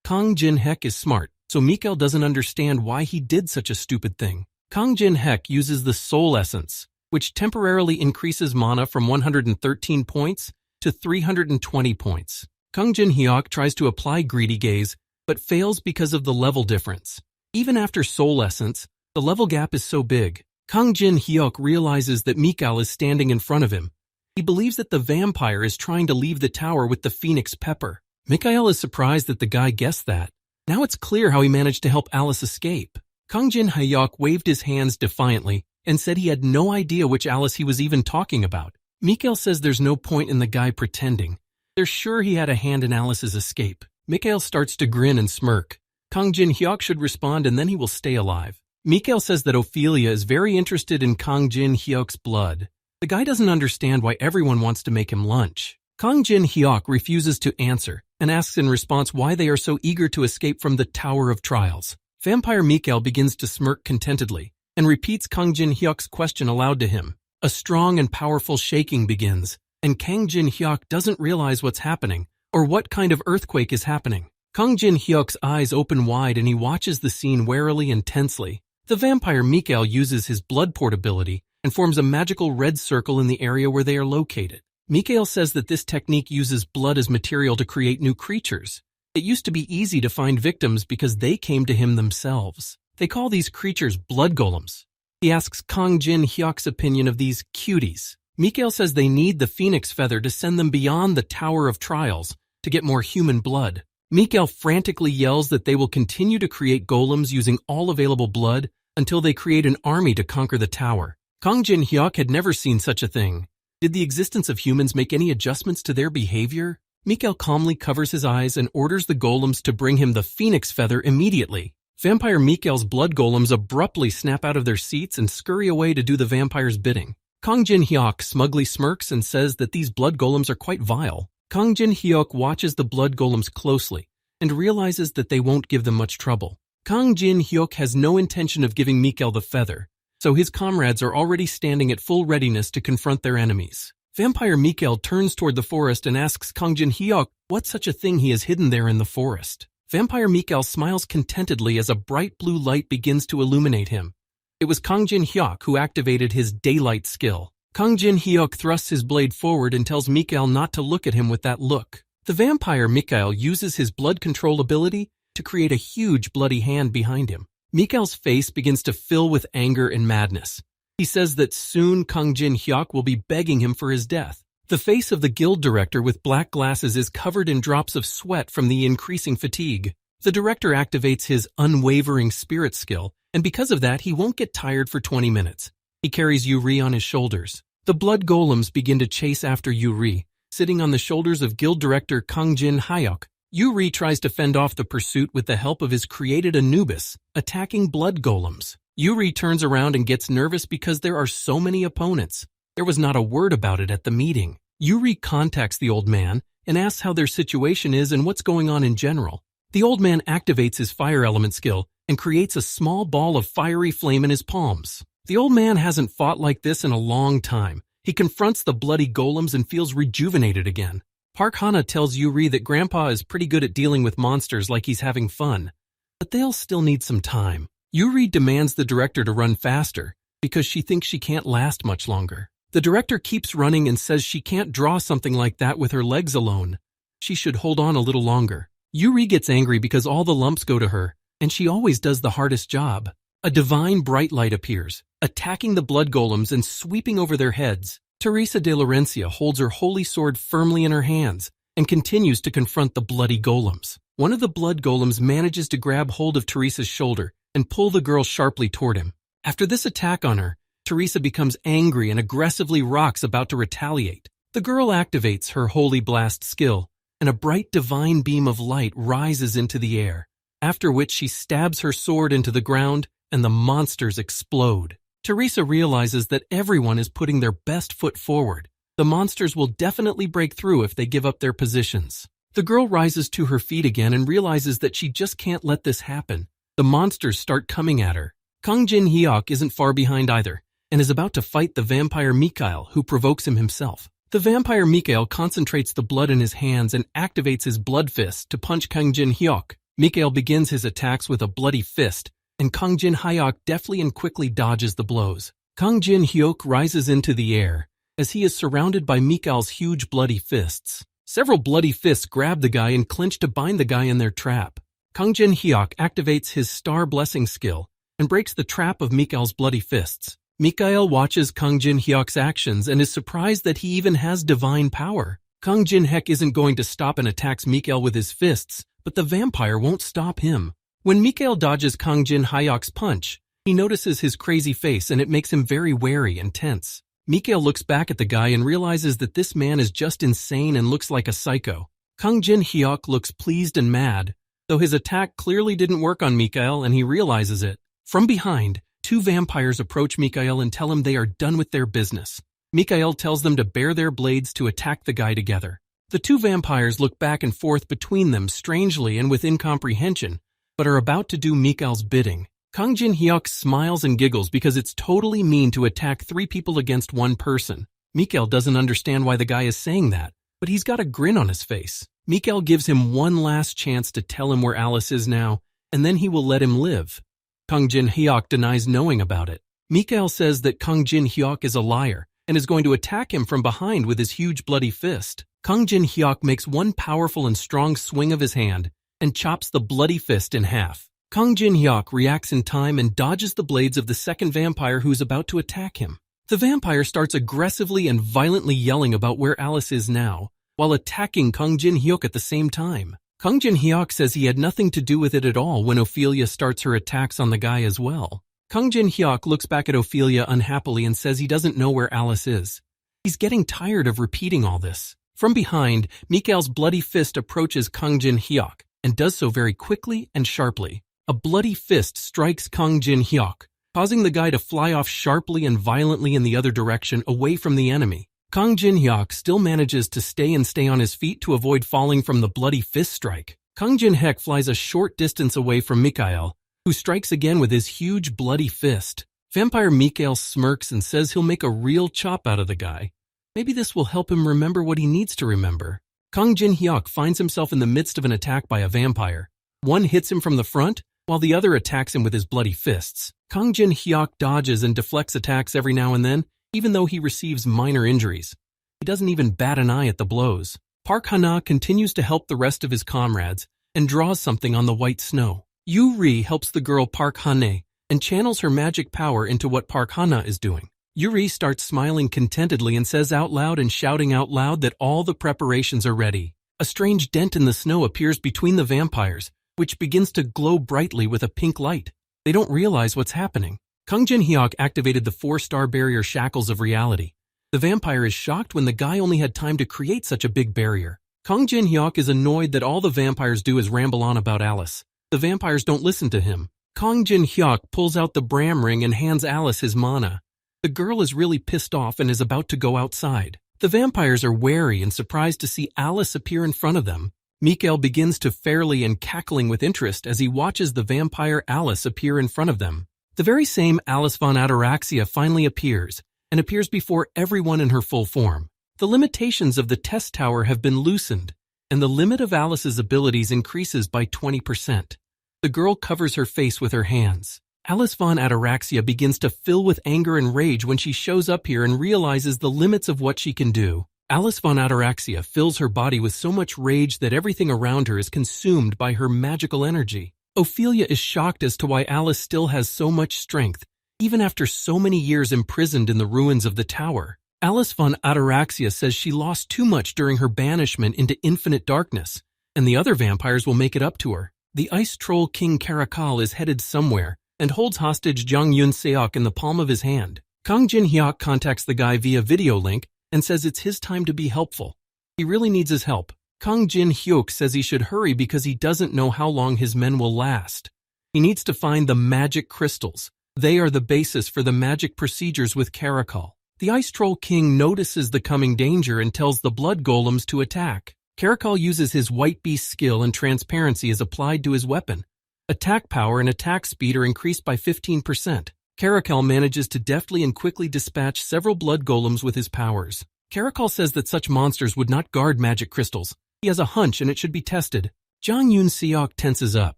A: Kang Jin-hek is smart, so Mikhail doesn't understand why he did such a stupid thing. Kang Jin-hek uses the soul essence, which temporarily increases mana from 113 points to 320 points. Kang Jin-hyuk tries to apply Greedy Gaze, but fails because of the level difference. Even after soul essence, the level gap is so big. Kang Jin-hyuk realizes that Mikhail is standing in front of him. He believes that the vampire is trying to leave the tower with the Phoenix Pepper. Mikhail is surprised that the guy guessed that. Now it's clear how he managed to help Alice escape. Kang Jin-hyuk waved his hands defiantly and said he had no idea which Alice he was even talking about. Mikhail says there's no point in the guy pretending. They're sure he had a hand in Alice's escape. Mikhail starts to grin and smirk. Kang Jin-hyuk should respond and then he will stay alive. Mikhail says that Ophelia is very interested in Kang Jin-hyuk's blood. The guy doesn't understand why everyone wants to make him lunch. Kang Jin-hyuk refuses to answer and asks in response why they are so eager to escape from the Tower of Trials. Vampire Mikhail begins to smirk contentedly and repeats Kang Jin-hyuk's question aloud to him. A strong and powerful shaking begins, and Kang Jin-hyuk doesn't realize what's happening or what kind of earthquake is happening. Kang Jin-hyuk's eyes open wide and he watches the scene warily and tensely. The vampire Mikael uses his blood portability and forms a magical red circle in the area where they are located. Mikael says that this technique uses blood as material to create new creatures. It used to be easy to find victims because they came to him themselves. They call these creatures blood golems. He asks Kang Jin-hyuk's opinion of these cuties. Mikael says they need the phoenix feather to send them beyond the Tower of Trials to get more human blood. Mikael frantically yells that they will continue to create golems using all available blood until they create an army to conquer the tower. Kang Jin-hyuk had never seen such a thing. Did the existence of humans make any adjustments to their behavior? Mikael calmly covers his eyes and orders the golems to bring him the phoenix feather immediately. Vampire Mikael's blood golems abruptly snap out of their seats and scurry away to do the vampire's bidding. Kang Jin-hyuk smugly smirks and says that these blood golems are quite vile. Kang Jin-hyuk watches the blood golems closely and realizes that they won't give them much trouble. Kang Jin-hyuk has no intention of giving Mikael the feather, so his comrades are already standing at full readiness to confront their enemies. Vampire Mikael turns toward the forest and asks Kang Jin-hyuk what such a thing he has hidden there in the forest. Vampire Mikael smiles contentedly as a bright blue light begins to illuminate him. It was Kang Jin-hyuk who activated his daylight skill. Kang Jin-hyuk thrusts his blade forward and tells Mikael not to look at him with that look. The vampire Mikael uses his blood control ability to create a huge bloody hand behind him. Mikael's face begins to fill with anger and madness. He says that soon Kang Jin-hyuk will be begging him for his death. The face of the guild director with black glasses is covered in drops of sweat from the increasing fatigue. The director activates his unwavering spirit skill, and because of that, he won't get tired for 20 minutes. He carries Yuri on his shoulders. The blood golems begin to chase after Yuri, sitting on the shoulders of guild director Kang Jin-hyuk. Yuri tries to fend off the pursuit with the help of his created Anubis, attacking blood golems. Yuri turns around and gets nervous because there are so many opponents. There was not a word about it at the meeting. Yuri contacts the old man and asks how their situation is and what's going on in general. The old man activates his fire element skill and creates a small ball of fiery flame in his palms. The old man hasn't fought like this in a long time. He confronts the bloody golems and feels rejuvenated again. Park Hana tells Yuri that Grandpa is pretty good at dealing with monsters like he's having fun, but they'll still need some time. Yuri demands the director to run faster because she thinks she can't last much longer. The director keeps running and says she can't draw something like that with her legs alone. She should hold on a little longer. Yuri gets angry because all the lumps go to her, and she always does the hardest job. A divine bright light appears, attacking the blood golems and sweeping over their heads. Teresa de Laurencia holds her holy sword firmly in her hands and continues to confront the bloody golems. One of the blood golems manages to grab hold of Teresa's shoulder and pull the girl sharply toward him. After this attack on her, Teresa becomes angry and aggressively rocks about to retaliate. The girl activates her Holy Blast skill, and a bright divine beam of light rises into the air, after which she stabs her sword into the ground and the monsters explode. Teresa realizes that everyone is putting their best foot forward. The monsters will definitely break through if they give up their positions. The girl rises to her feet again and realizes that she just can't let this happen. The monsters start coming at her. Kang Jin-hyuk isn't far behind either, and is about to fight the vampire Mikael, who provokes him himself. The vampire Mikael concentrates the blood in his hands and activates his blood fist to punch Kang Jin-hyuk. Mikael begins his attacks with a bloody fist, and Kang Jin-hyuk deftly and quickly dodges the blows. Kang Jin-hyuk rises into the air, as he is surrounded by Mikael's huge bloody fists. Several bloody fists grab the guy and clinch to bind the guy in their trap. Kang Jin-hyuk activates his Star Blessing skill and breaks the trap of Mikael's bloody fists. Mikael watches Kang Jin-hyuk's actions and is surprised that he even has divine power. Kang Jin-hyuk isn't going to stop and attacks Mikael with his fists, but the vampire won't stop him. When Mikael dodges Kang Jin-hyuk's punch, he notices his crazy face and it makes him very wary and tense. Mikael looks back at the guy and realizes that this man is just insane and looks like a psycho. Kang Jin-hyuk looks pleased and mad, though his attack clearly didn't work on Mikael and he realizes it. From behind, two vampires approach Mikael and tell him they are done with their business. Mikael tells them to bare their blades to attack the guy together. The two vampires look back and forth between them strangely and with incomprehension, but are about to do Mikael's bidding. Kang Jin-hyuk smiles and giggles because it's totally mean to attack three people against one person. Mikael doesn't understand why the guy is saying that, but he's got a grin on his face. Mikael gives him one last chance to tell him where Alice is now, and then he will let him live. Kang Jin-hyuk denies knowing about it. Mikael says that Kang Jin-hyuk is a liar and is going to attack him from behind with his huge bloody fist. Kang Jin-hyuk makes one powerful and strong swing of his hand and chops the bloody fist in half. Kang Jin-hyuk reacts in time and dodges the blades of the second vampire who is about to attack him. The vampire starts aggressively and violently yelling about where Alice is now, while attacking Kang Jin-hyuk at the same time. Kang Jin-hyuk says he had nothing to do with it at all when Ophelia starts her attacks on the guy as well. Kang Jin-hyuk looks back at Ophelia unhappily and says he doesn't know where Alice is. He's getting tired of repeating all this. From behind, Mikael's bloody fist approaches Kang Jin-hyuk and does so very quickly and sharply. A bloody fist strikes Kang Jin-hyuk, causing the guy to fly off sharply and violently in the other direction away from the enemy. Kang Jin-hyuk still manages to stay on his feet to avoid falling from the bloody fist strike. Kang Jin-hyuk flies a short distance away from Mikael, who strikes again with his huge bloody fist. Vampire Mikael smirks and says he'll make a real chop out of the guy. Maybe this will help him remember what he needs to remember. Kang Jin-hyuk finds himself in the midst of an attack by a vampire. One hits him from the front, while the other attacks him with his bloody fists. Kang Jin-hyuk dodges and deflects attacks every now and then, even though he receives minor injuries. He doesn't even bat an eye at the blows. Park Hana continues to help the rest of his comrades and draws something on the white snow. Yuri helps the girl Park Hane and channels her magic power into what Park Hana is doing. Yuri starts smiling contentedly and says out loud and shouting out loud that all the preparations are ready. A strange dent in the snow appears between the vampires, which begins to glow brightly with a pink light. They don't realize what's happening. Kang Jin-hyuk activated the 4-star barrier shackles of reality. The vampire is shocked when the guy only had time to create such a big barrier. Kang Jin-hyuk is annoyed that all the vampires do is ramble on about Alice. The vampires don't listen to him. Kang Jin-hyuk pulls out the Bram ring and hands Alice his mana. The girl is really pissed off and is about to go outside. The vampires are wary and surprised to see Alice appear in front of them. Mikael begins to fairly and cackling with interest as he watches the vampire Alice appear in front of them. The very same Alice von Ataraxia finally appears, and appears before everyone in her full form. The limitations of the test tower have been loosened, and the limit of Alice's abilities increases by 20%. The girl covers her face with her hands. Alice von Ataraxia begins to fill with anger and rage when she shows up here and realizes the limits of what she can do. Alice von Ataraxia fills her body with so much rage that everything around her is consumed by her magical energy. Ophelia is shocked as to why Alice still has so much strength, even after so many years imprisoned in the ruins of the tower. Alice von Ataraxia says she lost too much during her banishment into infinite darkness, and the other vampires will make it up to her. The ice troll King Caracal is headed somewhere, and holds hostage Jang Yun-seok in the palm of his hand. Kang Jin-hyuk contacts the guy via video link and says it's his time to be helpful. He really needs his help. Kang Jin-hyuk says he should hurry because he doesn't know how long his men will last. He needs to find the magic crystals. They are the basis for the magic procedures with Caracal. The Ice Troll King notices the coming danger and tells the blood golems to attack. Caracal uses his white beast skill and transparency is applied to his weapon. Attack power and attack speed are increased by 15%. Caracal manages to deftly and quickly dispatch several blood golems with his powers. Caracal says that such monsters would not guard magic crystals. He has a hunch and it should be tested. Jang Yun-seok tenses up.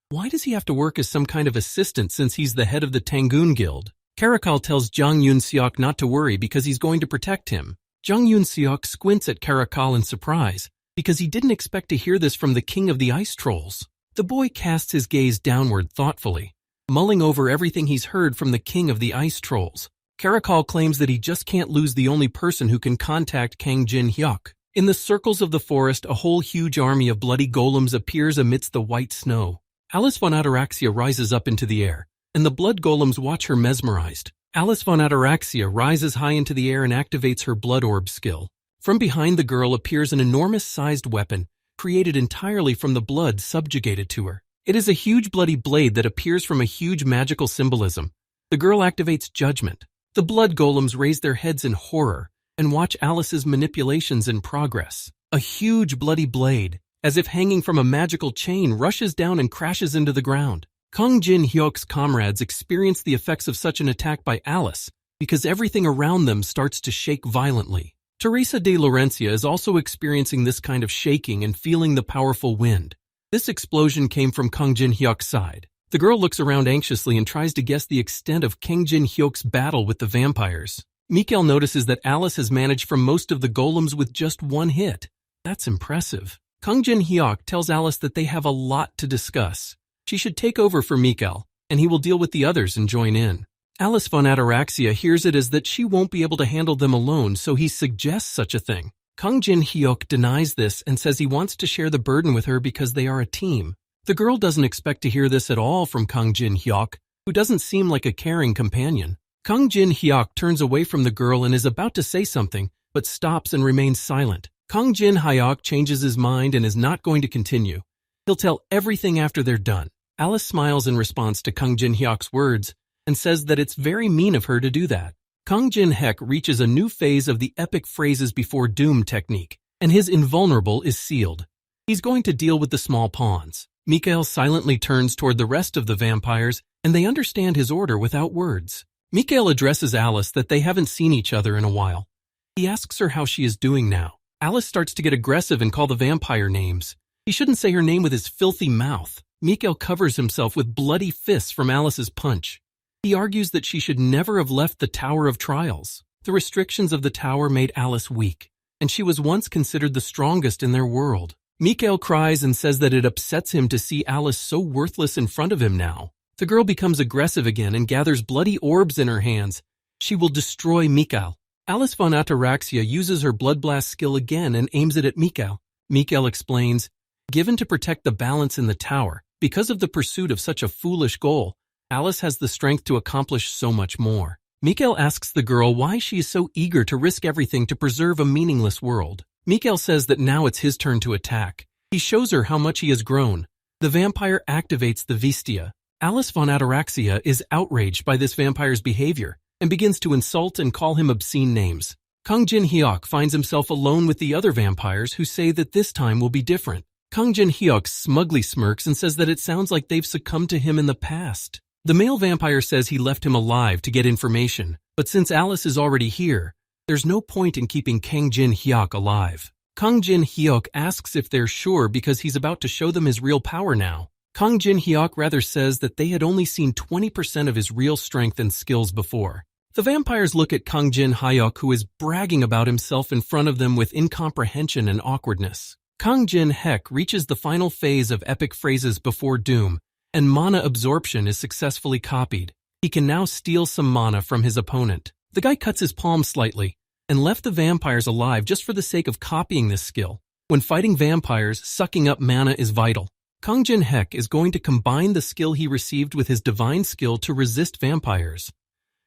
A: Why does he have to work as some kind of assistant since he's the head of the Tangoon Guild? Caracal tells Jang Yun-seok not to worry because he's going to protect him. Jang Yun-seok squints at Caracal in surprise because he didn't expect to hear this from the king of the ice trolls. The boy casts his gaze downward thoughtfully, mulling over everything he's heard from the king of the ice trolls. Caracal claims that he just can't lose the only person who can contact Kang Jin-hyuk. In the circles of the forest, a whole huge army of bloody golems appears amidst the white snow. Alice von Ataraxia rises up into the air, and the blood golems watch her mesmerized. Alice von Ataraxia rises high into the air and activates her blood orb skill. From behind the girl appears an enormous-sized weapon, created entirely from the blood subjugated to her. It is a huge bloody blade that appears from a huge magical symbolism. The girl activates judgment. The blood golems raise their heads in horror and watch Alice's manipulations in progress. A huge bloody blade, as if hanging from a magical chain, rushes down and crashes into the ground. Kang Jin-hyuk's comrades experience the effects of such an attack by Alice because everything around them starts to shake violently. Teresa de Laurencia is also experiencing this kind of shaking and feeling the powerful wind. This explosion came from Kang Jin-hyuk's side. The girl looks around anxiously and tries to guess the extent of Kang Jin-hyuk's battle with the vampires. Mikael notices that Alice has managed from most of the golems with just one hit. That's impressive. Kang Jin-hyuk tells Alice that they have a lot to discuss. She should take over for Mikael, and he will deal with the others and join in. Alice von Ataraxia hears it as that she won't be able to handle them alone, so he suggests such a thing. Kang Jin-hyuk denies this and says he wants to share the burden with her because they are a team. The girl doesn't expect to hear this at all from Kang Jin-hyuk, who doesn't seem like a caring companion. Kang Jin-hyuk turns away from the girl and is about to say something, but stops and remains silent. Kang Jin-hyuk changes his mind and is not going to continue. He'll tell everything after they're done. Alice smiles in response to Kang Jin-hyuk's words and says that it's very mean of her to do that. Kang Jin-hyuk reaches a new phase of the epic phrases before doom technique, and his invulnerable is sealed. He's going to deal with the small pawns. Mikael silently turns toward the rest of the vampires, and they understand his order without words. Mikael addresses Alice that they haven't seen each other in a while. He asks her how she is doing now. Alice starts to get aggressive and call the vampire names. He shouldn't say her name with his filthy mouth. Mikael covers himself with bloody fists from Alice's punch. He argues that she should never have left the Tower of Trials. The restrictions of the tower made Alice weak, and she was once considered the strongest in their world. Mikael cries and says that it upsets him to see Alice so worthless in front of him now. The girl becomes aggressive again and gathers bloody orbs in her hands. She will destroy Mikael. Alice von Ataraxia uses her Blood Blast skill again and aims it at Mikael. Mikael explains, given to protect the balance in the tower, because of the pursuit of such a foolish goal, Alice has the strength to accomplish so much more. Mikael asks the girl why she is so eager to risk everything to preserve a meaningless world. Mikael says that now it's his turn to attack. He shows her how much he has grown. The vampire activates the Vistia. Alice von Ataraxia is outraged by this vampire's behavior and begins to insult and call him obscene names. Kang Jin-hyuk finds himself alone with the other vampires who say that this time will be different. Kang Jin-hyuk smugly smirks and says that it sounds like they've succumbed to him in the past. The male vampire says he left him alive to get information, but since Alice is already here, there's no point in keeping Kang Jin-hyuk alive. Kang Jin-hyuk asks if they're sure because he's about to show them his real power now. Kang Jin-hyuk rather says that they had only seen 20% of his real strength and skills before. The vampires look at Kang Jin-hyuk, who is bragging about himself in front of them with incomprehension and awkwardness. Kang Jin-hyuk reaches the final phase of epic phrases before doom, and mana absorption is successfully copied. He can now steal some mana from his opponent. The guy cuts his palm slightly and left the vampires alive just for the sake of copying this skill. When fighting vampires, sucking up mana is vital. Kang Jin-hyuk is going to combine the skill he received with his divine skill to resist vampires.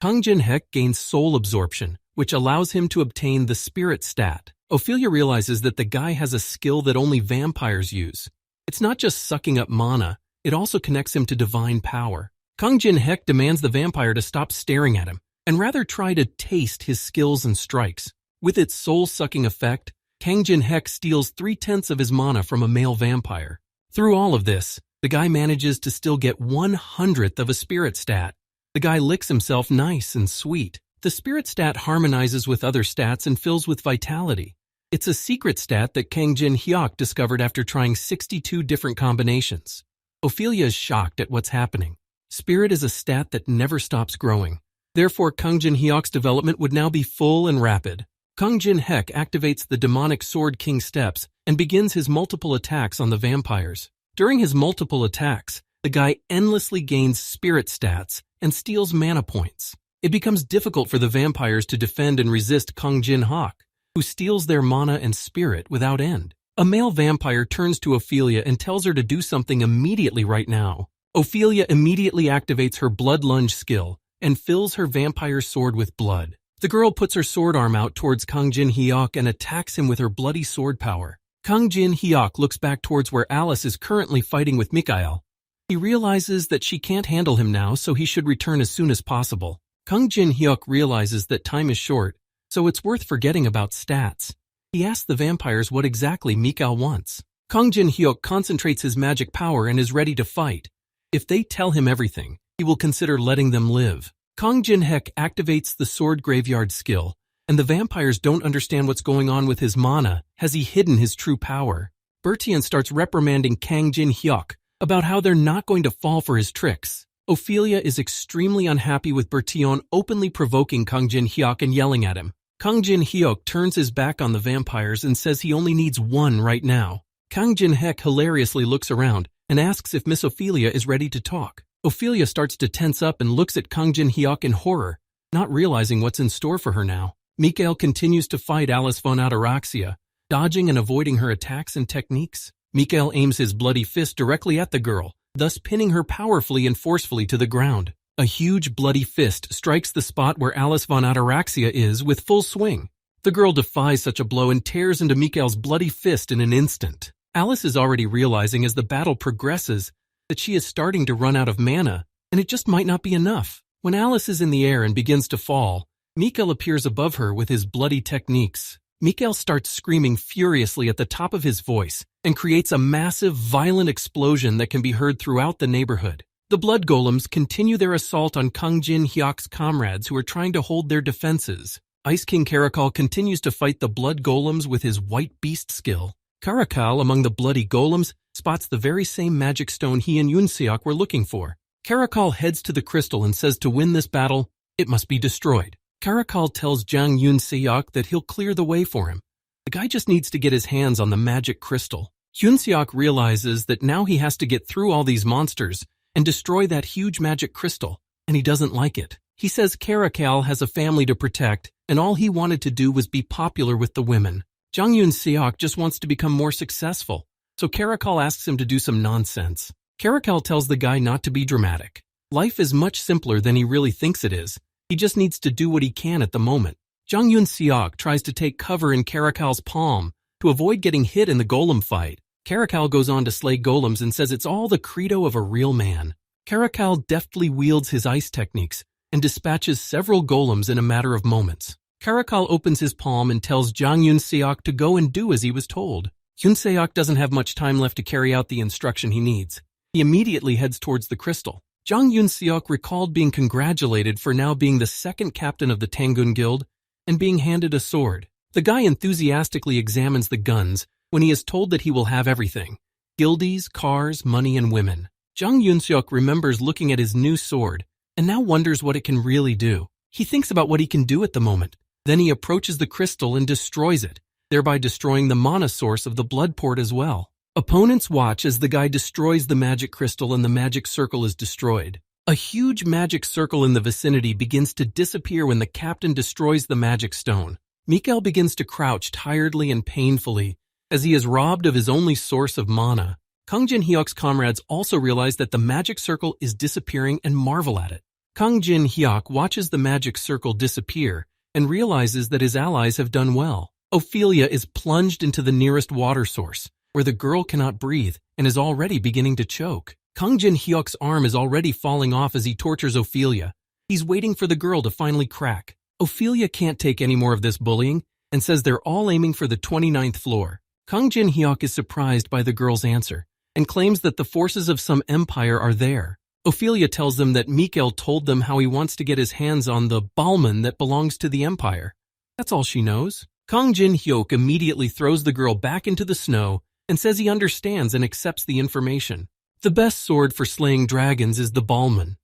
A: Kang Jin-hyuk gains soul absorption, which allows him to obtain the spirit stat. Ophelia realizes that the guy has a skill that only vampires use. It's not just sucking up mana, it also connects him to divine power. Kang Jin-hyuk demands the vampire to stop staring at him and rather try to taste his skills and strikes. With its soul-sucking effect, Kang Jin-hyuk steals 3/10 of his mana from a male vampire. Through all of this, the guy manages to still get 1/100th of a spirit stat. The guy licks himself nice and sweet. The spirit stat harmonizes with other stats and fills with vitality. It's a secret stat that Kang Jin-hyuk discovered after trying 62 different combinations. Ophelia is shocked at what's happening. Spirit is a stat that never stops growing. Therefore, Kang Jin-hyuk's development would now be full and rapid. Kang Jin-hyuk activates the demonic Sword King steps and begins his multiple attacks on the vampires. During his multiple attacks, the guy endlessly gains spirit stats and steals mana points. It becomes difficult for the vampires to defend and resist Kang Jin-hyuk, who steals their mana and spirit without end. A male vampire turns to Ophelia and tells her to do something immediately right now. Ophelia immediately activates her blood lunge skill and fills her vampire sword with blood. The girl puts her sword arm out towards Kang Jin-hyuk and attacks him with her bloody sword power. Kang Jin-hyuk looks back towards where Alice is currently fighting with Mikael. He realizes that she can't handle him now, so he should return as soon as possible. Kang Jin-hyuk realizes that time is short, so it's worth forgetting about stats. He asks the vampires what exactly Mikael wants. Kang Jin-hyuk concentrates his magic power and is ready to fight. If they tell him everything, he will consider letting them live. Kang Jin-hyuk activates the sword graveyard skill, and the vampires don't understand what's going on with his mana. Has he hidden his true power? Bertian starts reprimanding Kang Jin-hyuk about how they're not going to fall for his tricks. Ophelia is extremely unhappy with Betrayal openly provoking Kang Jin-hyuk and yelling at him. Kang Jin-hyuk turns his back on the vampires and says he only needs one right now. Kang Jin-hyuk hilariously looks around and asks if Miss Ophelia is ready to talk. Ophelia starts to tense up and looks at Kang Jin-hyuk in horror, not realizing what's in store for her now. Mikael continues to fight Alice von Ataraxia, dodging and avoiding her attacks and techniques. Mikael aims his bloody fist directly at the girl, thus pinning her powerfully and forcefully to the ground. A huge bloody fist strikes the spot where Alice von Ataraxia is with full swing. The girl defies such a blow and tears into Mikael's bloody fist in an instant. Alice is already realizing as the battle progresses that she is starting to run out of mana, and it just might not be enough. When Alice is in the air and begins to fall, Mikael appears above her with his bloody techniques. Mikael starts screaming furiously at the top of his voice and creates a massive, violent explosion that can be heard throughout the neighborhood. The blood golems continue their assault on Kang Jin-hyuk's comrades who are trying to hold their defenses. Ice King Caracal continues to fight the blood golems with his white beast skill. Caracal, among the bloody golems, spots the very same magic stone he and Yoon-seok were looking for. Caracal heads to the crystal and says to win this battle, it must be destroyed. Caracal tells Jang Yoon-seok that he'll clear the way for him. The guy just needs to get his hands on the magic crystal. Yoon-seok realizes that now he has to get through all these monsters and destroy that huge magic crystal, and he doesn't like it. He says Caracal has a family to protect, and all he wanted to do was be popular with the women. Jang Yoon-seok just wants to become more successful, so Caracal asks him to do some nonsense. Caracal tells the guy not to be dramatic. Life is much simpler than he really thinks it is. He just needs to do what he can at the moment. Jang Yoon-seok tries to take cover in Caracal's palm to avoid getting hit in the golem fight. Caracal goes on to slay golems and says it's all the credo of a real man. Caracal deftly wields his ice techniques and dispatches several golems in a matter of moments. Caracal opens his palm and tells Jang Yoon-seok to go and do as he was told. Yoon-seok doesn't have much time left to carry out the instruction he needs. He immediately heads towards the crystal. Jang Yoon-seok recalled being congratulated for now being the second captain of the Tangun Guild and being handed a sword. The guy enthusiastically examines the guns when he is told that he will have everything: guildies, cars, money, and women. Jang Yoon-seok remembers looking at his new sword and now wonders what it can really do. He thinks about what he can do at the moment. Then he approaches the crystal and destroys it, thereby destroying the mana source of the blood port as well. Opponents watch as the guy destroys the magic crystal and the magic circle is destroyed. A huge magic circle in the vicinity begins to disappear when the captain destroys the magic stone. Mikael begins to crouch tiredly and painfully as he is robbed of his only source of mana. Kang Jin-hyuk's comrades also realize that the magic circle is disappearing and marvel at it. Kang Jin-hyuk watches the magic circle disappear and realizes that his allies have done well. Ophelia is plunged into the nearest water source, where the girl cannot breathe and is already beginning to choke. Kang Jin-hyuk's arm is already falling off as he tortures Ophelia. He's waiting for the girl to finally crack. Ophelia can't take any more of this bullying and says they're all aiming for the 29th floor. Kang Jin-hyuk is surprised by the girl's answer and claims that the forces of some empire are there. Ophelia tells them that Mikael told them how he wants to get his hands on the Balman that belongs to the empire. That's all she knows. Kang Jin-hyuk immediately throws the girl back into the snow and says he understands and accepts the information. The best sword for slaying dragons is the Balman.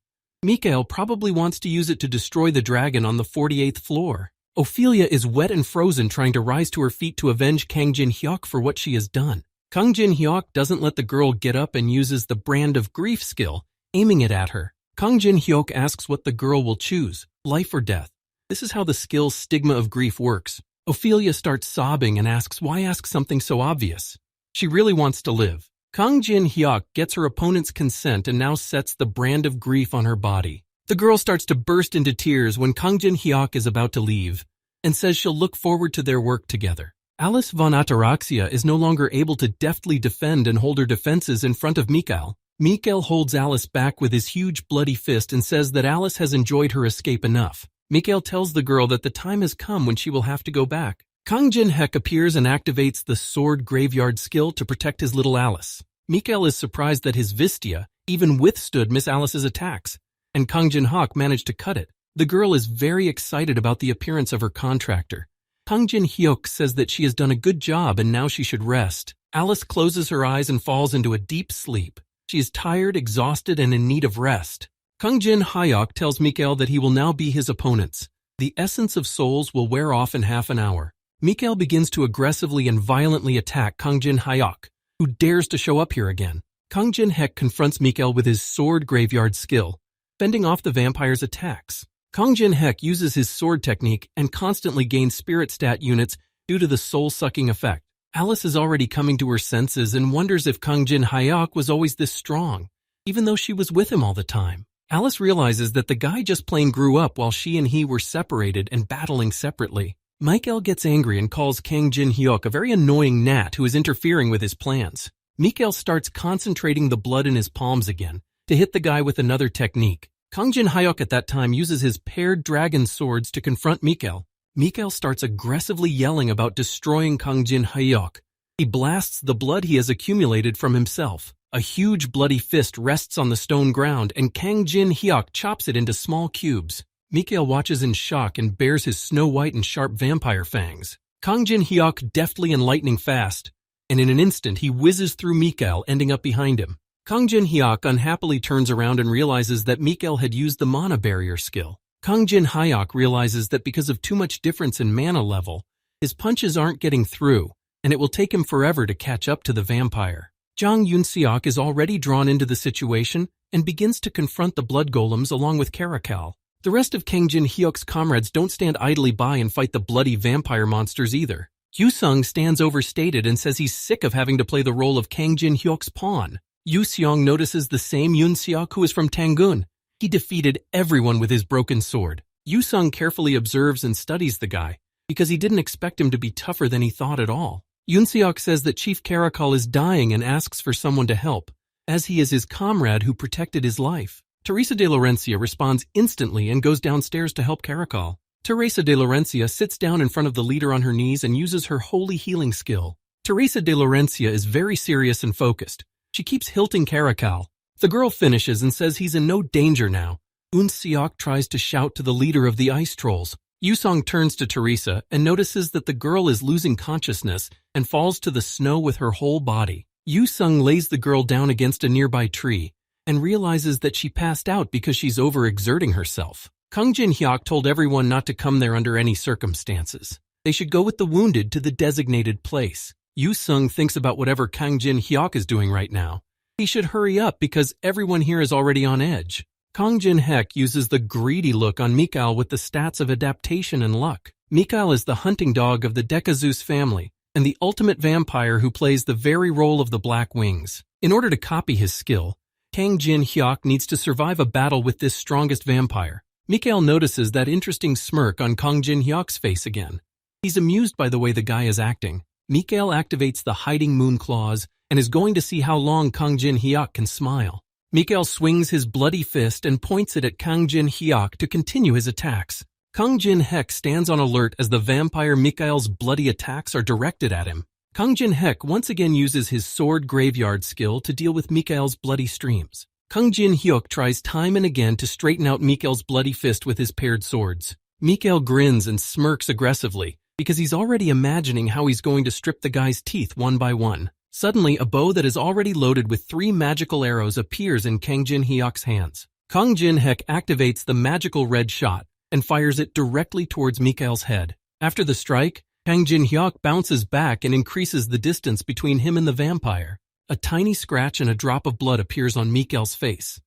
A: Mikael probably wants to use it to destroy the dragon on the 48th floor. Ophelia is wet and frozen trying to rise to her feet to avenge Kang Jin-hyuk for what she has done. Kang Jin-hyuk doesn't let the girl get up and uses the brand of grief skill, aiming it at her. Kang Jin-hyuk asks what the girl will choose, life or death. This is how the skill's stigma of grief works. Ophelia starts sobbing and asks why ask something so obvious. She really wants to live. Kang Jin-hyuk gets her opponent's consent and now sets the brand of grief on her body. The girl starts to burst into tears when Kang Jin-hyuk is about to leave and says she'll look forward to their work together. Alice von Ataraxia is no longer able to deftly defend and hold her defenses in front of Mikael. Mikael holds Alice back with his huge bloody fist and says that Alice has enjoyed her escape enough. Mikael tells the girl that the time has come when she will have to go back. Kang Jin-hyuk appears and activates the sword graveyard skill to protect his little Alice. Mikael is surprised that his Vistia even withstood Miss Alice's attacks, and Kang Jin-hyuk managed to cut it. The girl is very excited about the appearance of her contractor. Kang Jin-hyuk says that she has done a good job and now she should rest. Alice closes her eyes and falls into a deep sleep. She is tired, exhausted, and in need of rest. Kang Jin Hyuk tells Mikael that he will now be his opponents. The essence of souls will wear off in half an hour. Mikael begins to aggressively and violently attack Kang Jin Hyuk, who dares to show up here again. Kang Jin Hyuk confronts Mikael with his sword graveyard skill, fending off the vampire's attacks. Kang Jin Hyuk uses his sword technique and constantly gains spirit stat units due to the soul-sucking effect. Alice is already coming to her senses and wonders if Kang Jin Hyuk was always this strong, even though she was with him all the time. Alice realizes that the guy just plain grew up while she and he were separated and battling separately. Mikael gets angry and calls Kang Jin Hyuk a very annoying gnat who is interfering with his plans. Mikael starts concentrating the blood in his palms again to hit the guy with another technique. Kang Jin Hyuk at that time uses his paired dragon swords to confront Mikael. Mikael starts aggressively yelling about destroying Kang Jin Hyuk. He blasts the blood he has accumulated from himself. A huge bloody fist rests on the stone ground and Kang Jin Hyuk chops it into small cubes. Mikael watches in shock and bares his snow-white and sharp vampire fangs. Kang Jin Hyuk deftly and lightning fast, and in an instant he whizzes through Mikael, ending up behind him. Kang Jin Hyuk unhappily turns around and realizes that Mikael had used the mana barrier skill. Kang Jin Hyuk realizes that because of too much difference in mana level, his punches aren't getting through, and it will take him forever to catch up to the vampire. Jang Yoon-seok is already drawn into the situation and begins to confront the blood golems along with Caracal. The rest of Kang Jin Hyuk's comrades don't stand idly by and fight the bloody vampire monsters either. Yu-sung stands overstated and says he's sick of having to play the role of Kang Jin Hyuk's pawn. Yu-seong notices the same Yoon-seok who is from Tangun. He defeated everyone with his broken sword. Yu-sung carefully observes and studies the guy because he didn't expect him to be tougher than he thought at all. Yoon-seok says that Chief Caracal is dying and asks for someone to help, as he is his comrade who protected his life. Teresa de Laurencia responds instantly and goes downstairs to help Caracal. Teresa de Laurencia sits down in front of the leader on her knees and uses her holy healing skill. Teresa de Laurencia is very serious and focused. She keeps hilting Caracal. The girl finishes and says he's in no danger now. Yoon-seok tries to shout to the leader of the ice trolls. Yu-sung turns to Teresa and notices that the girl is losing consciousness and falls to the snow with her whole body. Yu-sung lays the girl down against a nearby tree and realizes that she passed out because she's overexerting herself. Kang Jin Hyuk told everyone not to come there under any circumstances. They should go with the wounded to the designated place. Yu-sung thinks about whatever Kang Jin Hyuk is doing right now. He should hurry up because everyone here is already on edge. Kang Jin Hyuk uses the greedy look on Mikael with the stats of adaptation and luck. Mikael is the hunting dog of the Decazeus family and the ultimate vampire who plays the very role of the Black Wings. In order to copy his skill, Kang Jin Hyuk needs to survive a battle with this strongest vampire. Mikael notices that interesting smirk on Kang Jin Hyuk's face again. He's amused by the way the guy is acting. Mikael activates the hiding moon claws and is going to see how long Kang Jin Hyuk can smile. Mikael swings his bloody fist and points it at Kang Jin Hyuk to continue his attacks. Kang Jin Hyuk stands on alert as the vampire Mikael's bloody attacks are directed at him. Kang Jin Hyuk once again uses his sword graveyard skill to deal with Mikael's bloody streams. Kang Jin Hyuk tries time and again to straighten out Mikael's bloody fist with his paired swords. Mikael grins and smirks aggressively because he's already imagining how he's going to strip the guy's teeth one by one. Suddenly, a bow that is already loaded with 3 magical arrows appears in Kang Jin Hyuk's hands. Kang Jin Hyuk activates the magical red shot and fires it directly towards Mikael's head. After the strike, Kang Jin Hyuk bounces back and increases the distance between him and the vampire. A tiny scratch and a drop of blood appears on Mikael's face.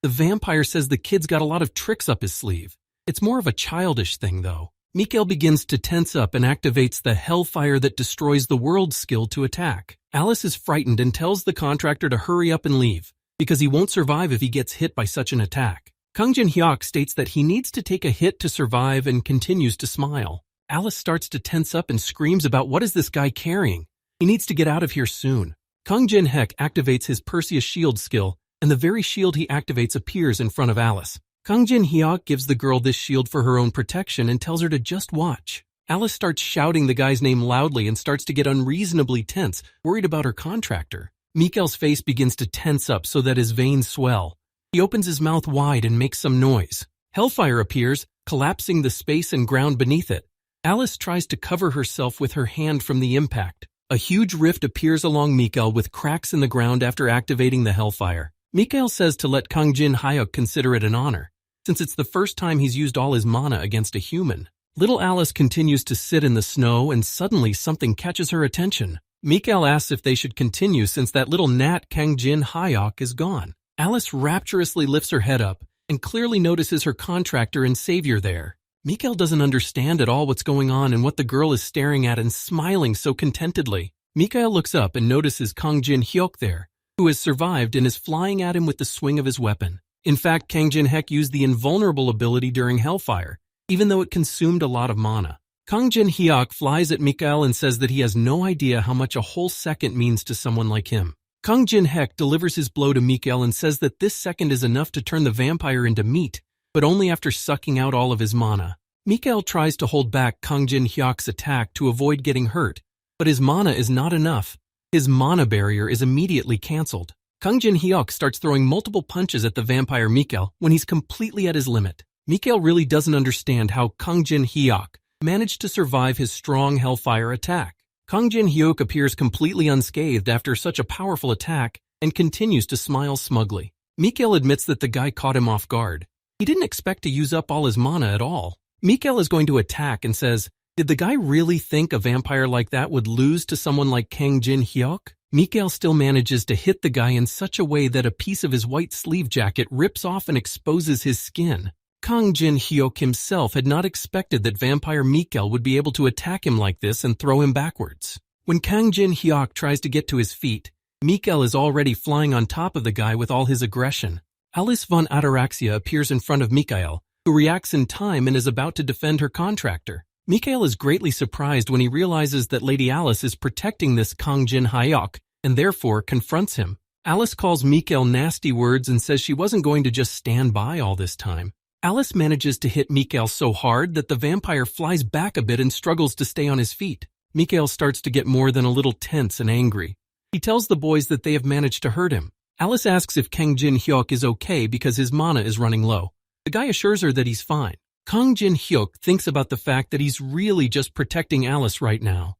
A: The vampire says the kid's got a lot of tricks up his sleeve. It's more of a childish thing, though. Mikael begins to tense up and activates the Hellfire that destroys the world skill to attack. Alice is frightened and tells the contractor to hurry up and leave, because he won't survive if he gets hit by such an attack. Kang Jin Hyuk states that he needs to take a hit to survive and continues to smile. Alice starts to tense up and screams about what is this guy carrying. He needs to get out of here soon. Kang Jin Hyuk activates his Perseus shield skill, and the very shield he activates appears in front of Alice. Kang Jin Hyuk gives the girl this shield for her own protection and tells her to just watch. Alice starts shouting the guy's name loudly and starts to get unreasonably tense, worried about her contractor. Mikael's face begins to tense up so that his veins swell. He opens his mouth wide and makes some noise. Hellfire appears, collapsing the space and ground beneath it. Alice tries to cover herself with her hand from the impact. A huge rift appears along Mikael with cracks in the ground after activating the Hellfire. Mikael says to let Kang Jin Hyuk consider it an honor, since it's the first time he's used all his mana against a human. Little Alice continues to sit in the snow and suddenly something catches her attention. Mikael asks if they should continue since that little gnat Kang Jin Hyuk is gone. Alice rapturously lifts her head up and clearly notices her contractor and savior there. Mikael doesn't understand at all what's going on and what the girl is staring at and smiling so contentedly. Mikael looks up and notices Kang Jin Hyuk there, who has survived and is flying at him with the swing of his weapon. In fact, Kang Jin Hyuk used the invulnerable ability during Hellfire, even though it consumed a lot of mana. Kang Jin Hyuk flies at Mikael and says that he has no idea how much a whole second means to someone like him. Kang Jin Hyuk delivers his blow to Mikael and says that this second is enough to turn the vampire into meat, but only after sucking out all of his mana. Mikael tries to hold back Kang Jin Hyuk's attack to avoid getting hurt, but his mana is not enough. His mana barrier is immediately cancelled. Kang Jin Hyuk starts throwing multiple punches at the vampire Mikael when he's completely at his limit. Mikael really doesn't understand how Kang Jin Hyuk managed to survive his strong Hellfire attack. Kang Jin Hyuk appears completely unscathed after such a powerful attack and continues to smile smugly. Mikael admits that the guy caught him off guard. He didn't expect to use up all his mana at all. Mikael is going to attack and says, "Did the guy really think a vampire like that would lose to someone like Kang Jin Hyuk?" Mikael still manages to hit the guy in such a way that a piece of his white sleeve jacket rips off and exposes his skin. Kang Jin Hyuk himself had not expected that vampire Mikael would be able to attack him like this and throw him backwards. When Kang Jin Hyuk tries to get to his feet, Mikael is already flying on top of the guy with all his aggression. Alice von Ataraxia appears in front of Mikael, who reacts in time and is about to defend her contractor. Mikael is greatly surprised when he realizes that Lady Alice is protecting this Kang Jin Hyuk and therefore confronts him. Alice calls Mikael nasty words and says she wasn't going to just stand by all this time. Alice manages to hit Mikael so hard that the vampire flies back a bit and struggles to stay on his feet. Mikael starts to get more than a little tense and angry. He tells the boys that they have managed to hurt him. Alice asks if Kang Jin Hyuk is okay because his mana is running low. The guy assures her that he's fine. Kang Jin Hyuk thinks about the fact that he's really just protecting Alice right now.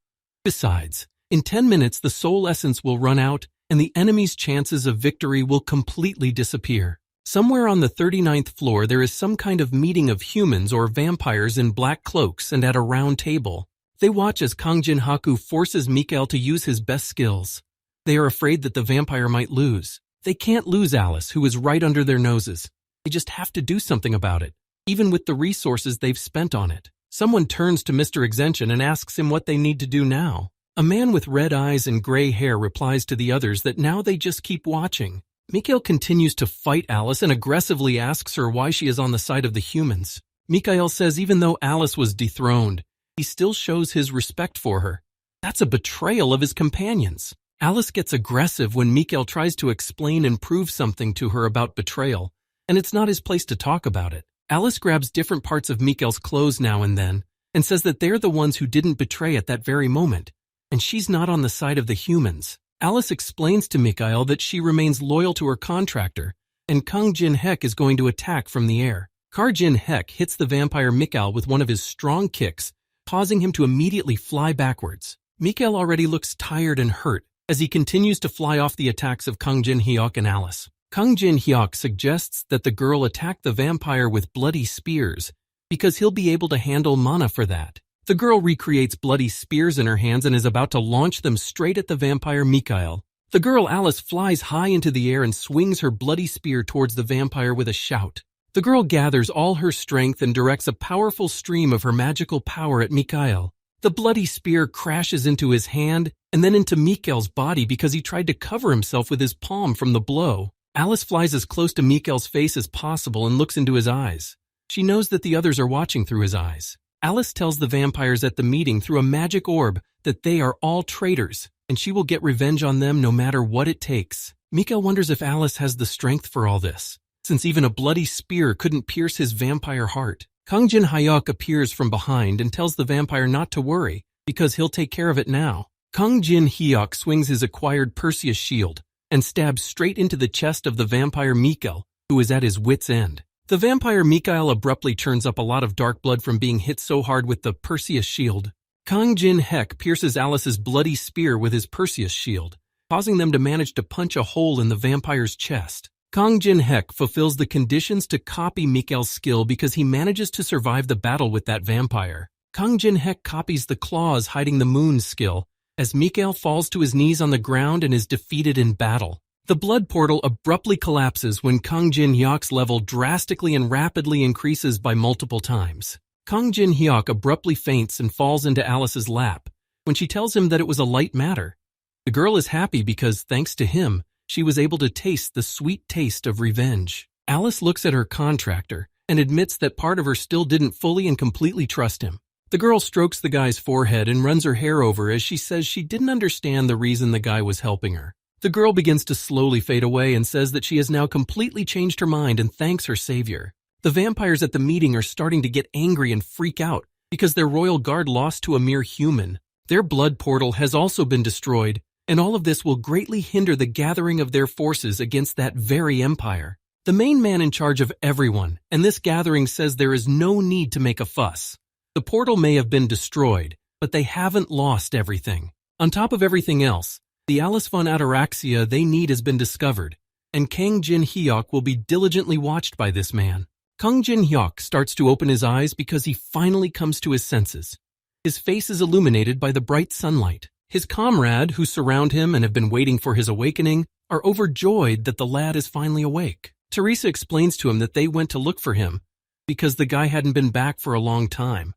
A: Besides, in 10 minutes the soul essence will run out and the enemy's chances of victory will completely disappear. Somewhere on the 39th floor there is some kind of meeting of humans or vampires in black cloaks and at a round table. They watch as Kang Jin Haku forces Mikael to use his best skills. They are afraid that the vampire might lose. They can't lose Alice, who is right under their noses. They just have to do something about it, even with the resources they've spent on it. Someone turns to Mr. Exention and asks him what they need to do now. A man with red eyes and gray hair replies to the others that now they just keep watching. Mikael continues to fight Alice and aggressively asks her why she is on the side of the humans. Mikael says even though Alice was dethroned, he still shows his respect for her. That's a betrayal of his companions. Alice gets aggressive when Mikael tries to explain and prove something to her about betrayal, and it's not his place to talk about it. Alice grabs different parts of Mikael's clothes now and then and says that they're the ones who didn't betray at that very moment, and she's not on the side of the humans. Alice explains to Mikael that she remains loyal to her contractor, and Kang Jin Hyuk is going to attack from the air. Kang Jin Hyuk hits the vampire Mikael with one of his strong kicks, causing him to immediately fly backwards. Mikael already looks tired and hurt as he continues to fly off the attacks of Kang Jin Hyuk and Alice. Kang Jin Hyuk suggests that the girl attack the vampire with bloody spears because he'll be able to handle mana for that. The girl recreates bloody spears in her hands and is about to launch them straight at the vampire Mikael. The girl Alice flies high into the air and swings her bloody spear towards the vampire with a shout. The girl gathers all her strength and directs a powerful stream of her magical power at Mikael. The bloody spear crashes into his hand and then into Mikael's body because he tried to cover himself with his palm from the blow. Alice flies as close to Mikael's face as possible and looks into his eyes. She knows that the others are watching through his eyes. Alice tells the vampires at the meeting through a magic orb that they are all traitors, and she will get revenge on them no matter what it takes. Mikael wonders if Alice has the strength for all this, since even a bloody spear couldn't pierce his vampire heart. Kang Jin Hyuk appears from behind and tells the vampire not to worry, because he'll take care of it now. Kang Jin Hyuk swings his acquired Perseus shield and stabs straight into the chest of the vampire Mikael, who is at his wit's end. The vampire Mikael abruptly churns up a lot of dark blood from being hit so hard with the Perseus shield. Kang Jin-hyuk pierces Alice's bloody spear with his Perseus shield, causing them to manage to punch a hole in the vampire's chest. Kang Jin-hyuk fulfills the conditions to copy Mikael's skill because he manages to survive the battle with that vampire. Kang Jin-hyuk copies the claws hiding the moon's skill as Mikael falls to his knees on the ground and is defeated in battle. The blood portal abruptly collapses when Kang Jin-hyuk's level drastically and rapidly increases by multiple times. Kang Jin-hyuk abruptly faints and falls into Alice's lap when she tells him that it was a light matter. The girl is happy because, thanks to him, she was able to taste the sweet taste of revenge. Alice looks at her contractor and admits that part of her still didn't fully and completely trust him. The girl strokes the guy's forehead and runs her hair over as she says she didn't understand the reason the guy was helping her. The girl begins to slowly fade away and says that she has now completely changed her mind and thanks her savior. The vampires at the meeting are starting to get angry and freak out because their royal guard lost to a mere human. Their blood portal has also been destroyed, and all of this will greatly hinder the gathering of their forces against that very empire. The main man in charge of everyone, and this gathering says there is no need to make a fuss. The portal may have been destroyed, but they haven't lost everything. On top of everything else, the Alice von Ataraxia they need has been discovered, and Kang Jin-hyuk will be diligently watched by this man. Kang Jin-hyuk starts to open his eyes because he finally comes to his senses. His face is illuminated by the bright sunlight. His comrade, who surround him and have been waiting for his awakening, are overjoyed that the lad is finally awake. Teresa explains to him that they went to look for him because the guy hadn't been back for a long time.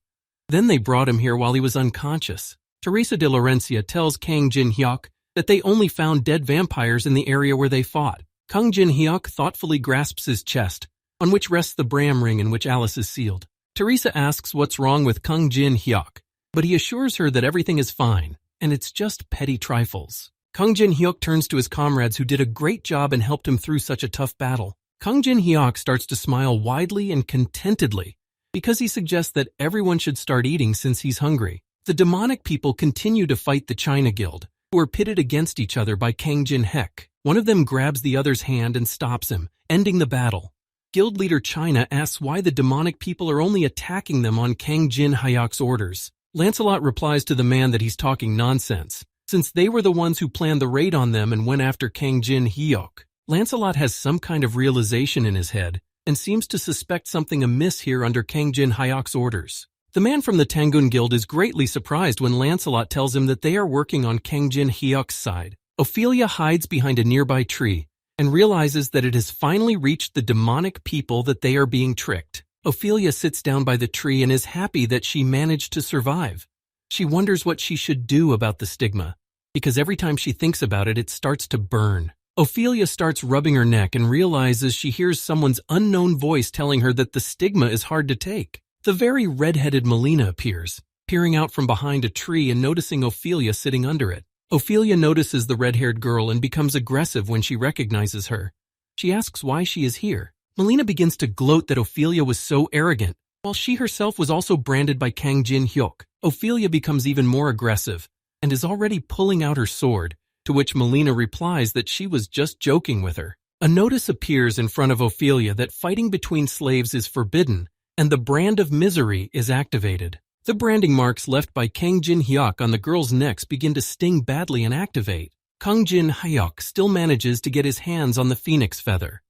A: Then they brought him here while he was unconscious. Teresa de Laurencia tells Kang Jin-hyuk that they only found dead vampires in the area where they fought. Kang Jin-hyuk thoughtfully grasps his chest, on which rests the Bram ring in which Alice is sealed. Teresa asks what's wrong with Kang Jin-hyuk, but he assures her that everything is fine, and it's just petty trifles. Kang Jin-hyuk turns to his comrades who did a great job and helped him through such a tough battle. Kang Jin-hyuk starts to smile widely and contentedly because he suggests that everyone should start eating since he's hungry. The demonic people continue to fight the China Guild, who are pitted against each other by Kang Jin-hyuk. One of them grabs the other's hand and stops him, ending the battle. Guild leader China asks why the demonic people are only attacking them on Kang Jin-hyuk's orders. Lancelot replies to the man that he's talking nonsense, since they were the ones who planned the raid on them and went after Kang Jin-hyuk. Lancelot has some kind of realization in his head and seems to suspect something amiss here under Kang Jin-hyuk's orders. The man from the Tangun Guild is greatly surprised when Lancelot tells him that they are working on Kang Jin-hyuk's side. Ophelia hides behind a nearby tree and realizes that it has finally reached the demonic people that they are being tricked. Ophelia sits down by the tree and is happy that she managed to survive. She wonders what she should do about the stigma, because every time she thinks about it, it starts to burn. Ophelia starts rubbing her neck and realizes she hears someone's unknown voice telling her that the stigma is hard to take. The very red-headed Melina appears, peering out from behind a tree and noticing Ophelia sitting under it. Ophelia notices the red-haired girl and becomes aggressive when she recognizes her. She asks why she is here. Melina begins to gloat that Ophelia was so arrogant, while she herself was also branded by Kang Jin-hyuk. Ophelia becomes even more aggressive and is already pulling out her sword, to which Melina replies that she was just joking with her. A notice appears in front of Ophelia that fighting between slaves is forbidden, and the brand of misery is activated. The branding marks left by Kang Jin-hyuk on the girls' necks begin to sting badly and activate. Kang Jin-hyuk still manages to get his hands on the phoenix feather.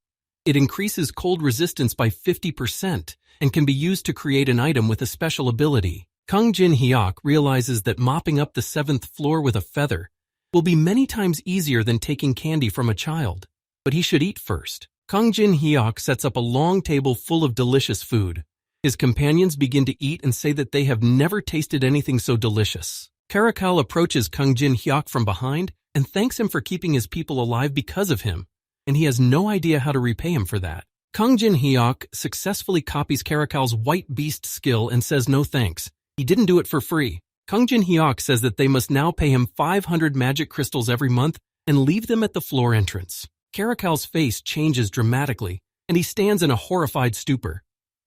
A: It increases cold resistance by 50% and can be used to create an item with a special ability. Kang Jin-hyuk realizes that mopping up the 7th floor with a feather will be many times easier than taking candy from a child, but he should eat first. Kang Jin-hyuk sets up a long table full of delicious food. His companions begin to eat and say that they have never tasted anything so delicious. Caracal approaches Kang Jin-hyuk from behind and thanks him for keeping his people alive because of him, and he has no idea how to repay him for that. Kang Jin-hyuk successfully copies Caracal's white beast skill and says no thanks. He didn't do it for free. Kang Jin-hyuk says that they must now pay him 500 magic crystals every month and leave them at the floor entrance. Caracal's face changes dramatically, and he stands in a horrified stupor.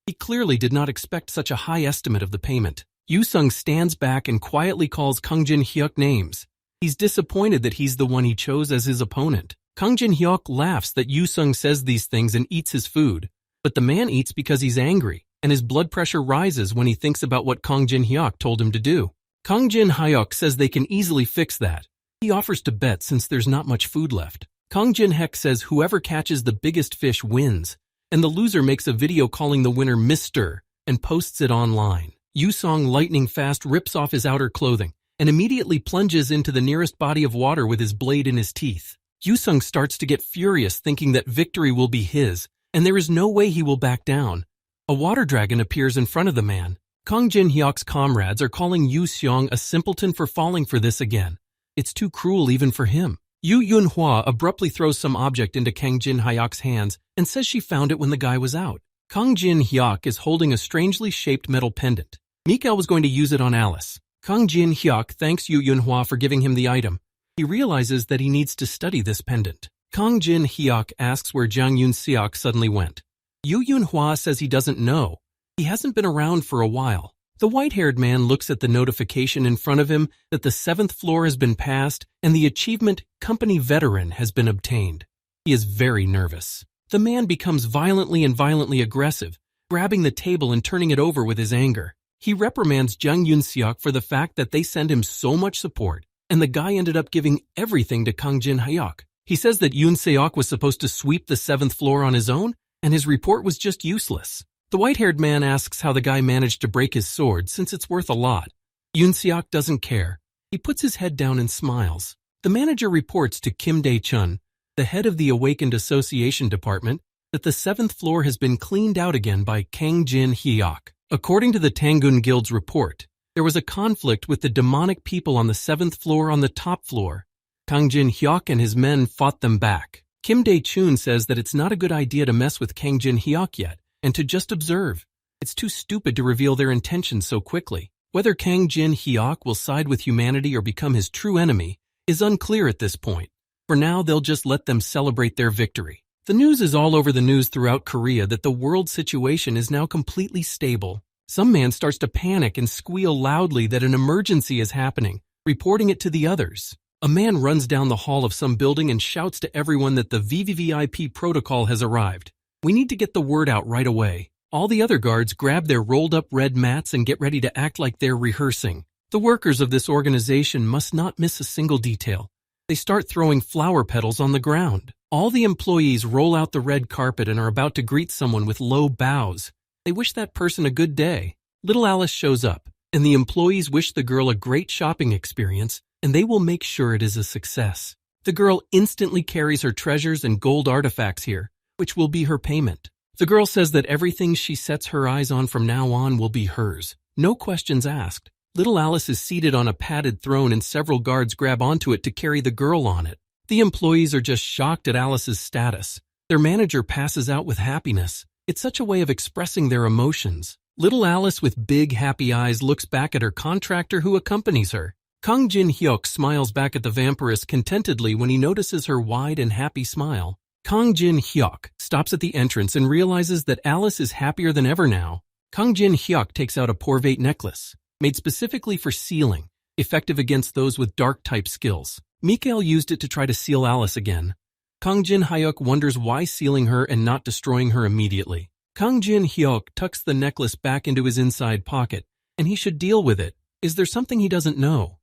A: He clearly did not expect such a high estimate of the payment. Yu-sung stands back and quietly calls Kang Jin-hyuk names. He's disappointed that he's the one he chose as his opponent. Kang Jin-hyuk laughs that Yu-sung says these things and eats his food, but the man eats because he's angry, and his blood pressure rises when he thinks about what Kang Jin-hyuk told him to do. Kang Jin Hyuk says they can easily fix that. He offers to bet since there's not much food left. Kang Jin Hyuk says whoever catches the biggest fish wins, and the loser makes a video calling the winner Mr. and posts it online. Yu Song lightning fast rips off his outer clothing and immediately plunges into the nearest body of water with his blade in his teeth. Yu Sung starts to get furious, thinking that victory will be his, and there is no way he will back down. A water dragon appears in front of the man. Kang Jin Hyuk's comrades are calling Yu Seong a simpleton for falling for this again. It's too cruel even for him. Yu Yunhua abruptly throws some object into Kang Jin Hyuk's hands and says she found it when the guy was out. Kang Jin Hyuk is holding a strangely shaped metal pendant. Mikael was going to use it on Alice. Kang Jin Hyuk thanks Yu Yunhua for giving him the item. He realizes that he needs to study this pendant. Kang Jin Hyuk asks where Jang Yun Seok suddenly went. Yu Yunhua says he doesn't know. He hasn't been around for a while. The white-haired man looks at the notification in front of him that the 7th floor has been passed and the achievement Company Veteran has been obtained. He is very nervous. The man becomes violently aggressive, grabbing the table and turning it over with his anger. He reprimands Jang Yun Seok for the fact that they send him so much support, and the guy ended up giving everything to Kang Jin Hyuk. He says that Yun Seok was supposed to sweep the 7th floor on his own, and his report was just useless. The white-haired man asks how the guy managed to break his sword since it's worth a lot. Yun Seok doesn't care. He puts his head down and smiles. The manager reports to Kim Dae-chun, the head of the Awakened Association Department, that the 7th floor has been cleaned out again by Kang Jin Hyuk. According to the Tangun Guild's report, there was a conflict with the demonic people on the 7th floor on the top floor. Kang Jin Hyuk and his men fought them back. Kim Dae-chun says that it's not a good idea to mess with Kang Jin Hyuk yet, and to just observe. It's too stupid to reveal their intentions so quickly. Whether Kang Jin Hyuk will side with humanity or become his true enemy is unclear at this point. For now, they'll just let them celebrate their victory. The news is all over the news throughout Korea that the world situation is now completely stable. Some man starts to panic and squeal loudly that an emergency is happening, reporting it to the others. A man runs down the hall of some building and shouts to everyone that the VVVIP protocol has arrived. We need to get the word out right away. All the other guards grab their rolled-up red mats and get ready to act like they're rehearsing. The workers of this organization must not miss a single detail. They start throwing flower petals on the ground. All the employees roll out the red carpet and are about to greet someone with low bows. They wish that person a good day. Little Alice shows up, and the employees wish the girl a great shopping experience, and they will make sure it is a success. The girl instantly carries her treasures and gold artifacts here, which will be her payment. The girl says that everything she sets her eyes on from now on will be hers. No questions asked. Little Alice is seated on a padded throne and several guards grab onto it to carry the girl on it. The employees are just shocked at Alice's status. Their manager passes out with happiness. It's such a way of expressing their emotions. Little Alice with big happy eyes looks back at her contractor who accompanies her. Kang Jin Hyuk smiles back at the vampiress contentedly when he notices her wide and happy smile. Kang Jin Hyuk stops at the entrance and realizes that Alice is happier than ever now. Kang Jin Hyuk takes out a Porvate necklace, made specifically for sealing, effective against those with dark-type skills. Mikael used it to try to seal Alice again. Kang Jin Hyuk wonders why sealing her and not destroying her immediately. Kang Jin Hyuk tucks the necklace back into his inside pocket, and he should deal with it. Is there something he doesn't know?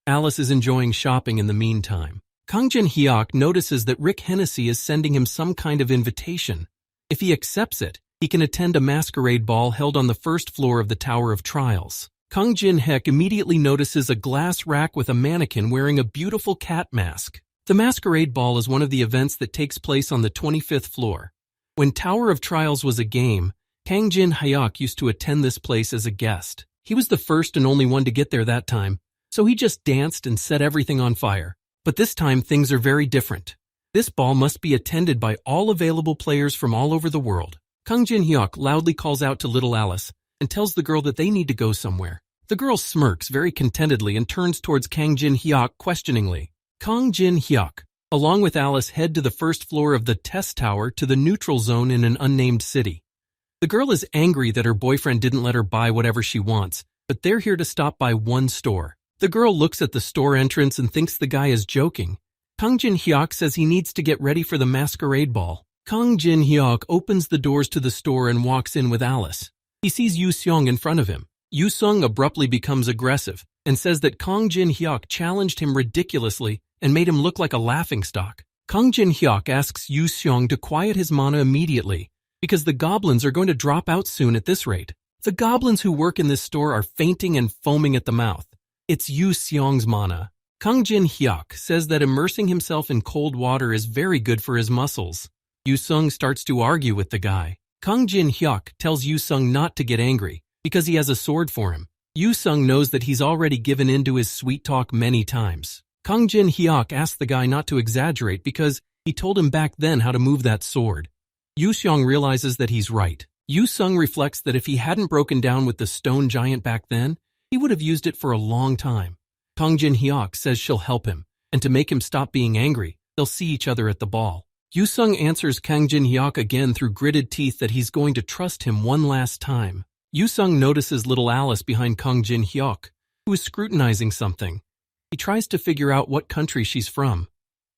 A: Alice is enjoying shopping in the meantime. Kang Jin Hyuk notices that Rick Hennessy is sending him some kind of invitation. If he accepts it, he can attend a masquerade ball held on the 1st floor of the Tower of Trials. Kang Jin Hyuk immediately notices a glass rack with a mannequin wearing a beautiful cat mask. The masquerade ball is one of the events that takes place on the 25th floor. When Tower of Trials was a game, Kang Jin Hyuk used to attend this place as a guest. He was the first and only one to get there that time, so he just danced and set everything on fire. But this time, things are very different. This ball must be attended by all available players from all over the world. Kang Jin Hyuk loudly calls out to little Alice and tells the girl that they need to go somewhere. The girl smirks very contentedly and turns towards Kang Jin Hyuk questioningly. Kang Jin Hyuk, along with Alice, head to the 1st floor of the test tower to the neutral zone in an unnamed city. The girl is angry that her boyfriend didn't let her buy whatever she wants, but they're here to stop by one store. The girl looks at the store entrance and thinks the guy is joking. Kang Jin Hyuk says he needs to get ready for the masquerade ball. Kang Jin Hyuk opens the doors to the store and walks in with Alice. He sees Yu Seong in front of him. Yu Seong abruptly becomes aggressive, and says that Kang Jin-hyuk challenged him ridiculously and made him look like a laughingstock. Kang Jin-hyuk asks Yu Seong to quiet his mana immediately because the goblins are going to drop out soon at this rate. The goblins who work in this store are fainting and foaming at the mouth. It's Yu Seong's mana. Kang Jin-hyuk says that immersing himself in cold water is very good for his muscles. Yu Seong starts to argue with the guy. Kang Jin-hyuk tells Yu Seong not to get angry because he has a sword for him. Yu Seong knows that he's already given in to his sweet talk many times. Kang Jin-hyuk asks the guy not to exaggerate because he told him back then how to move that sword. Yu Seong realizes that he's right. Yu Seong reflects that if he hadn't broken down with the stone giant back then, he would have used it for a long time. Kang Jin-hyuk says she'll help him, and to make him stop being angry, they'll see each other at the ball. Yu Seong answers Kang Jin-hyuk again through gritted teeth that he's going to trust him one last time. Yu Seong notices little Alice behind Kang Jin-hyuk, who is scrutinizing something. He tries to figure out what country she's from.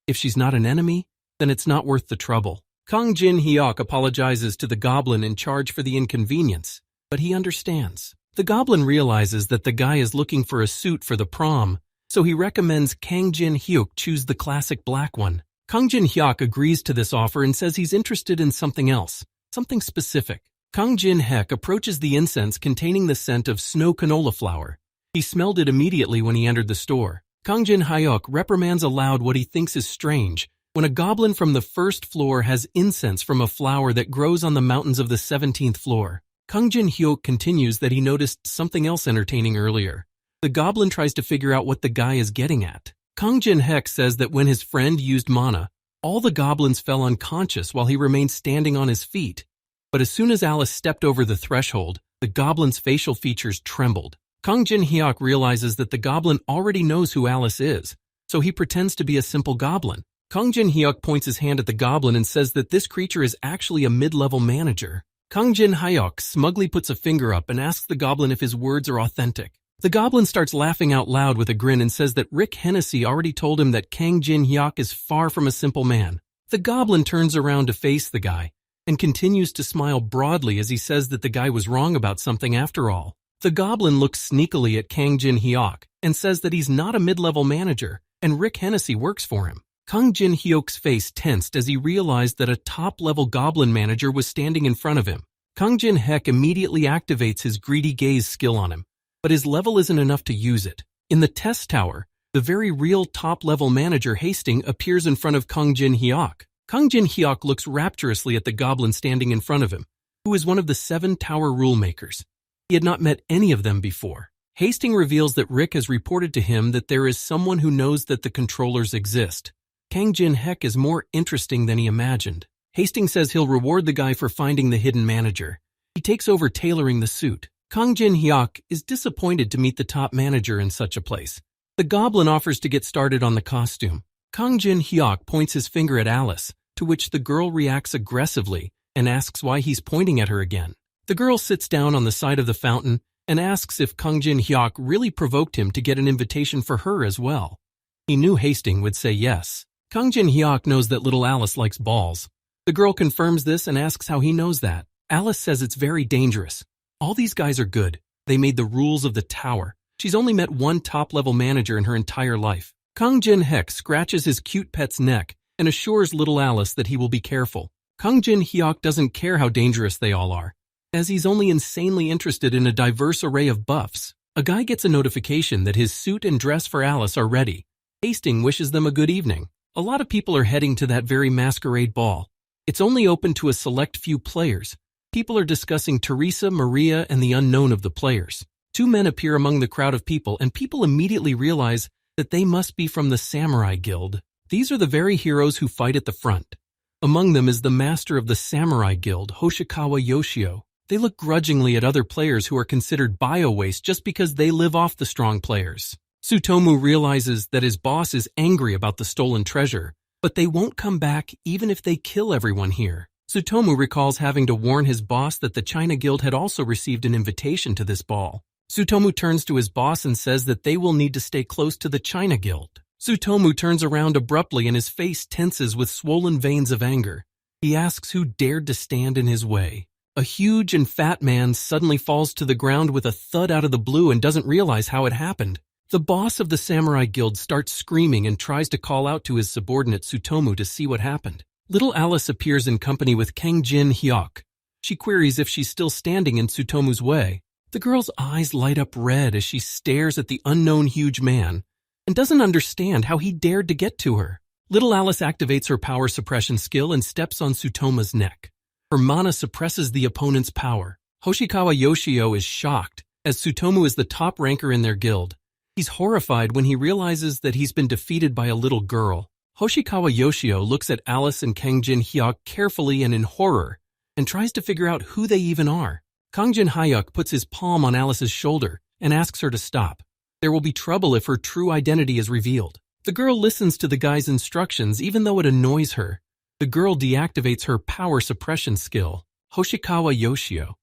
A: If she's not an enemy, then it's not worth the trouble. Kang Jin-hyuk apologizes to the goblin in charge for the inconvenience, but he understands. The goblin realizes that the guy is looking for a suit for the prom, so he recommends Kang Jin-hyuk choose the classic black one. Kang Jin-hyuk agrees to this offer and says he's interested in something else, something specific. Kang Jin-hyuk approaches the incense containing the scent of snow canola flour. He smelled it immediately when he entered the store. Kang Jin-hyuk reprimands aloud what he thinks is strange when a goblin from the first floor has incense from a flower that grows on the mountains of the 17th floor. Kang Jin-hyuk continues that he noticed something else entertaining earlier. The goblin tries to figure out what the guy is getting at. Kang Jin-hyuk says that when his friend used mana, all the goblins fell unconscious while he remained standing on his feet. But as soon as Alice stepped over the threshold, the goblin's facial features trembled. Kang Jin-hyuk realizes that the goblin already knows who Alice is, so he pretends to be a simple goblin. Kang Jin-hyuk points his hand at the goblin and says that this creature is actually a mid-level manager. Kang Jin-hyuk smugly puts a finger up and asks the goblin if his words are authentic. The goblin starts laughing out loud with a grin and says that Rick Hennessy already told him that Kang Jin-hyuk is far from a simple man. The goblin turns around to face the guy and continues to smile broadly as he says that the guy was wrong about something after all. The goblin looks sneakily at Kang Jin-hyuk and says that he's not a mid-level manager and Rick Hennessy works for him. Kang Jin-hyuk's face tensed as he realized that a top-level goblin manager was standing in front of him. Kang Jin-hyuk immediately activates his greedy gaze skill on him, but his level isn't enough to use it. In the test tower, the very real top-level manager Hastings appears in front of Kang Jin-hyuk. Kang Jin-hyuk looks rapturously at the goblin standing in front of him, who is one of the 7 tower rule makers. He had not met any of them before. Hastings reveals that Rick has reported to him that there is someone who knows that the controllers exist. Kang Jin-hyuk is more interesting than he imagined. Hastings says he'll reward the guy for finding the hidden manager. He takes over tailoring the suit. Kang Jin-hyuk is disappointed to meet the top manager in such a place. The goblin offers to get started on the costume. Kang Jin-hyuk points his finger at Alice, to which the girl reacts aggressively and asks why he's pointing at her again. The girl sits down on the side of the fountain and asks if Kang Jin-hyuk really provoked him to get an invitation for her as well. He knew Hastings would say yes. Kang Jin-hyuk knows that little Alice likes balls. The girl confirms this and asks how he knows that. Alice says it's very dangerous. All these guys are good. They made the rules of the tower. She's only met one top-level manager in her entire life. Kang Jin-hyuk scratches his cute pet's neck and assures little Alice that he will be careful. Kang Jin-hyuk doesn't care how dangerous they all are, as he's only insanely interested in a diverse array of buffs. A guy gets a notification that his suit and dress for Alice are ready. Hastings wishes them a good evening. A lot of people are heading to that very masquerade ball. It's only open to a select few players. People are discussing Teresa, Maria, and the unknown of the players. 2 men appear among the crowd of people, and people immediately realize that they must be from the Samurai Guild. These are the very heroes who fight at the front. Among them is the master of the Samurai Guild, Hoshikawa Yoshio. They look grudgingly at other players who are considered bio-waste just because they live off the strong players. Tsutomu realizes that his boss is angry about the stolen treasure, but they won't come back even if they kill everyone here. Tsutomu recalls having to warn his boss that the China Guild had also received an invitation to this ball. Tsutomu turns to his boss and says that they will need to stay close to the China Guild. Tsutomu turns around abruptly and his face tenses with swollen veins of anger. He asks who dared to stand in his way. A huge and fat man suddenly falls to the ground with a thud out of the blue and doesn't realize how it happened. The boss of the samurai guild starts screaming and tries to call out to his subordinate Tsutomu to see what happened. Little Alice appears in company with Kang Jin-hyuk. She queries if she's still standing in Tsutomu's way. The girl's eyes light up red as she stares at the unknown huge man and doesn't understand how he dared to get to her. Little Alice activates her power suppression skill and steps on Tsutomu's neck. Her mana suppresses the opponent's power. Hoshikawa Yoshio is shocked, as Tsutomu is the top ranker in their guild. He's horrified when he realizes that he's been defeated by a little girl. Hoshikawa Yoshio looks at Alice and Kang Jin-hyuk carefully and in horror, and tries to figure out who they even are. Kang Jin-hyuk puts his palm on Alice's shoulder and asks her to stop. There will be trouble if her true identity is revealed. The girl listens to the guy's instructions even though it annoys her. The girl deactivates her power suppression skill. Hoshikawa Yoshio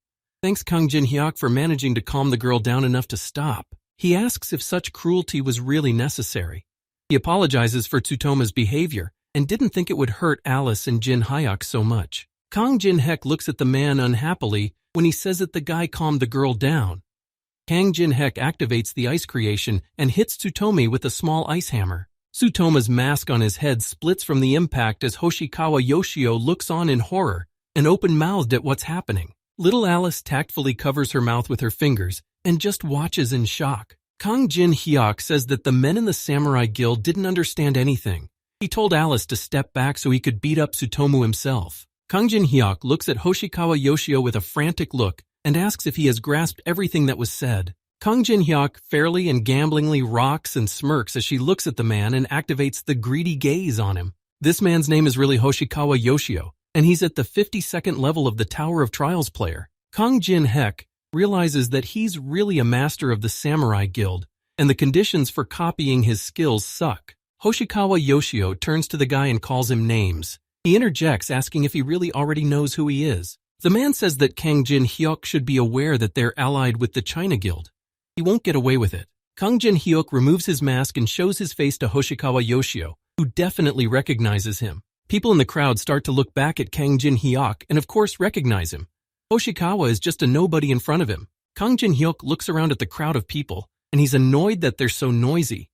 A: thanks Kang Jin-hyuk for managing to calm the girl down enough to stop. He asks if such cruelty was really necessary. He apologizes for Tsutomu's behavior and didn't think it would hurt Alice and Jin-hyuk so much. Kang Jin-hyuk looks at the man unhappily when he says that the guy calmed the girl down. Kang Jin-hyuk activates the ice creation and hits Tsutomu with a small ice hammer. Tsutomu's mask on his head splits from the impact as Hoshikawa Yoshio looks on in horror and open-mouthed at what's happening. Little Alice tactfully covers her mouth with her fingers and just watches in shock. Kang Jin-hyuk says that the men in the samurai guild didn't understand anything. He told Alice to step back so he could beat up Tsutomu himself. Kang Jin-hyuk looks at Hoshikawa Yoshio with a frantic look and asks if he has grasped everything that was said. Kang Jin-hyuk fairly and gamblingly rocks and smirks as she looks at the man and activates the greedy gaze on him. This man's name is really Hoshikawa Yoshio, and he's at the 52nd level of the Tower of Trials player. Kang Jin-hyuk realizes that he's really a master of the samurai guild, and the conditions for copying his skills suck. Hoshikawa Yoshio turns to the guy and calls him names. He interjects, asking if he really already knows who he is. The man says that Kang Jin-hyuk should be aware that they're allied with the China Guild. He won't get away with it. Kang Jin-hyuk removes his mask and shows his face to Hoshikawa Yoshio, who definitely recognizes him. People in the crowd start to look back at Kang Jin-hyuk and of course recognize him. Hoshikawa is just a nobody in front of him. Kang Jin-hyuk looks around at the crowd of people, and he's annoyed that they're so noisy.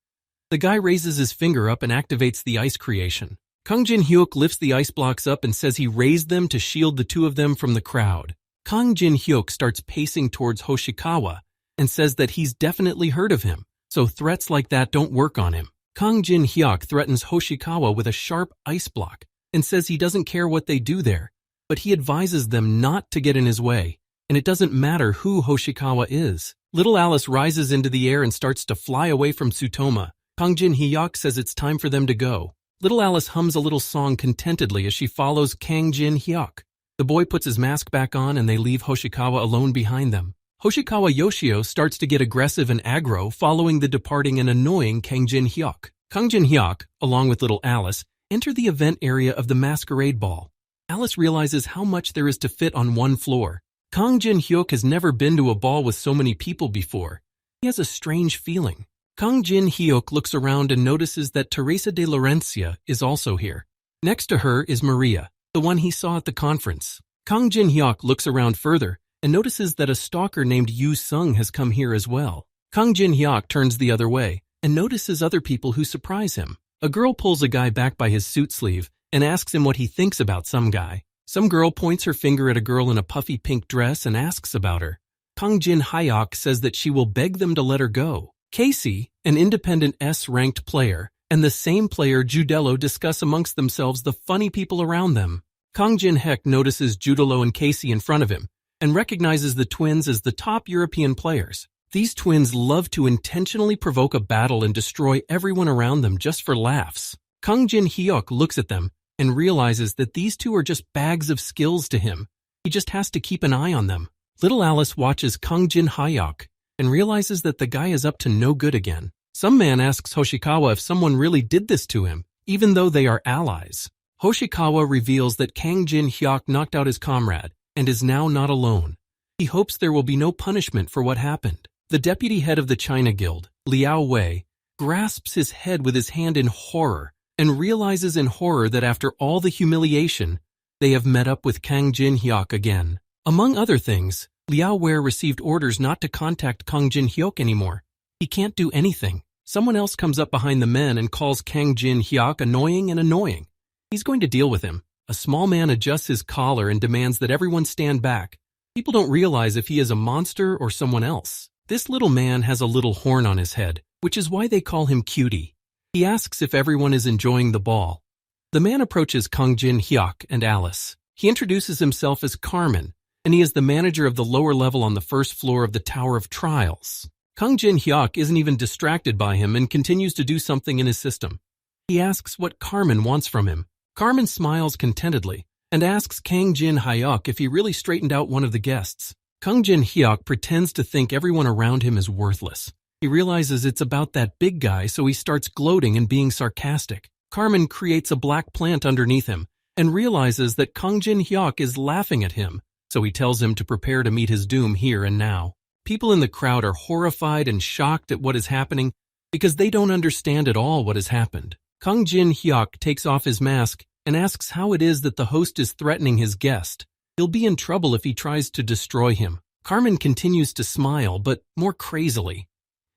A: The guy raises his finger up and activates the ice creation. Kang Jin-hyuk lifts the ice blocks up and says he raised them to shield the two of them from the crowd. Kang Jin-hyuk starts pacing towards Hoshikawa and says that he's definitely heard of him, so threats like that don't work on him. Kang Jin-hyuk threatens Hoshikawa with a sharp ice block and says he doesn't care what they do there, but he advises them not to get in his way, and it doesn't matter who Hoshikawa is. Little Alice rises into the air and starts to fly away from Tsutomu. Kang Jin-hyuk says it's time for them to go. Little Alice hums a little song contentedly as she follows Kang Jin-hyuk. The boy puts his mask back on and they leave Hoshikawa alone behind them. Hoshikawa Yoshio starts to get aggressive and aggro following the departing and annoying Kang Jin-hyuk. Kang Jin-hyuk, along with Little Alice, enter the event area of the masquerade ball. Alice realizes how much there is to fit on one floor. Kang Jin-hyuk has never been to a ball with so many people before. He has a strange feeling. Kang Jin-hyuk looks around and notices that Teresa de Laurencia is also here. Next to her is Maria, the one he saw at the conference. Kang Jin-hyuk looks around further and notices that a stalker named Yu Sung has come here as well. Kang Jin-hyuk turns the other way and notices other people who surprise him. A girl pulls a guy back by his suit sleeve and asks him what he thinks about some guy. Some girl points her finger at a girl in a puffy pink dress and asks about her. Kang Jin-hyuk says that she will beg them to let her go. Casey, an independent S-ranked player, and the same player Judelo discuss amongst themselves the funny people around them. Kang Jin-hyuk notices Judelo and Casey in front of him and recognizes the twins as the top European players. These twins love to intentionally provoke a battle and destroy everyone around them just for laughs. Kang Jin-hyuk looks at them and realizes that these two are just bags of skills to him. He just has to keep an eye on them. Little Alice watches Kang Jin-hyuk and realizes that the guy is up to no good again. Some man asks Hoshikawa if someone really did this to him, even though they are allies. Hoshikawa reveals that Kang Jin-hyuk knocked out his comrade and is now not alone. He hopes there will be no punishment for what happened. The deputy head of the China Guild, Liao Wei, grasps his head with his hand in horror and realizes in horror that after all the humiliation, they have met up with Kang Jin-hyuk again. Among other things, Liao Wei received orders not to contact Kang Jin-hyuk anymore. He can't do anything. Someone else comes up behind the men and calls Kang Jin-hyuk annoying. He's going to deal with him. A small man adjusts his collar and demands that everyone stand back. People don't realize if he is a monster or someone else. This little man has a little horn on his head, which is why they call him Cutie. He asks if everyone is enjoying the ball. The man approaches Kang Jin-hyuk and Alice. He introduces himself as Carmen, and he is the manager of the lower level on the first floor of the Tower of Trials. Kang Jin-hyuk isn't even distracted by him and continues to do something in his system. He asks what Carmen wants from him. Carmen smiles contentedly and asks Kang Jin-hyuk if he really straightened out one of the guests. Kang Jin-hyuk pretends to think everyone around him is worthless. He realizes it's about that big guy, so he starts gloating and being sarcastic. Carmen creates a black plant underneath him and realizes that Kang Jin-hyuk is laughing at him, so he tells him to prepare to meet his doom here and now. People in the crowd are horrified and shocked at what is happening because they don't understand at all what has happened. Kang Jin-hyuk takes off his mask and asks how it is that the host is threatening his guest. He'll be in trouble if he tries to destroy him. Carmen continues to smile, but more crazily.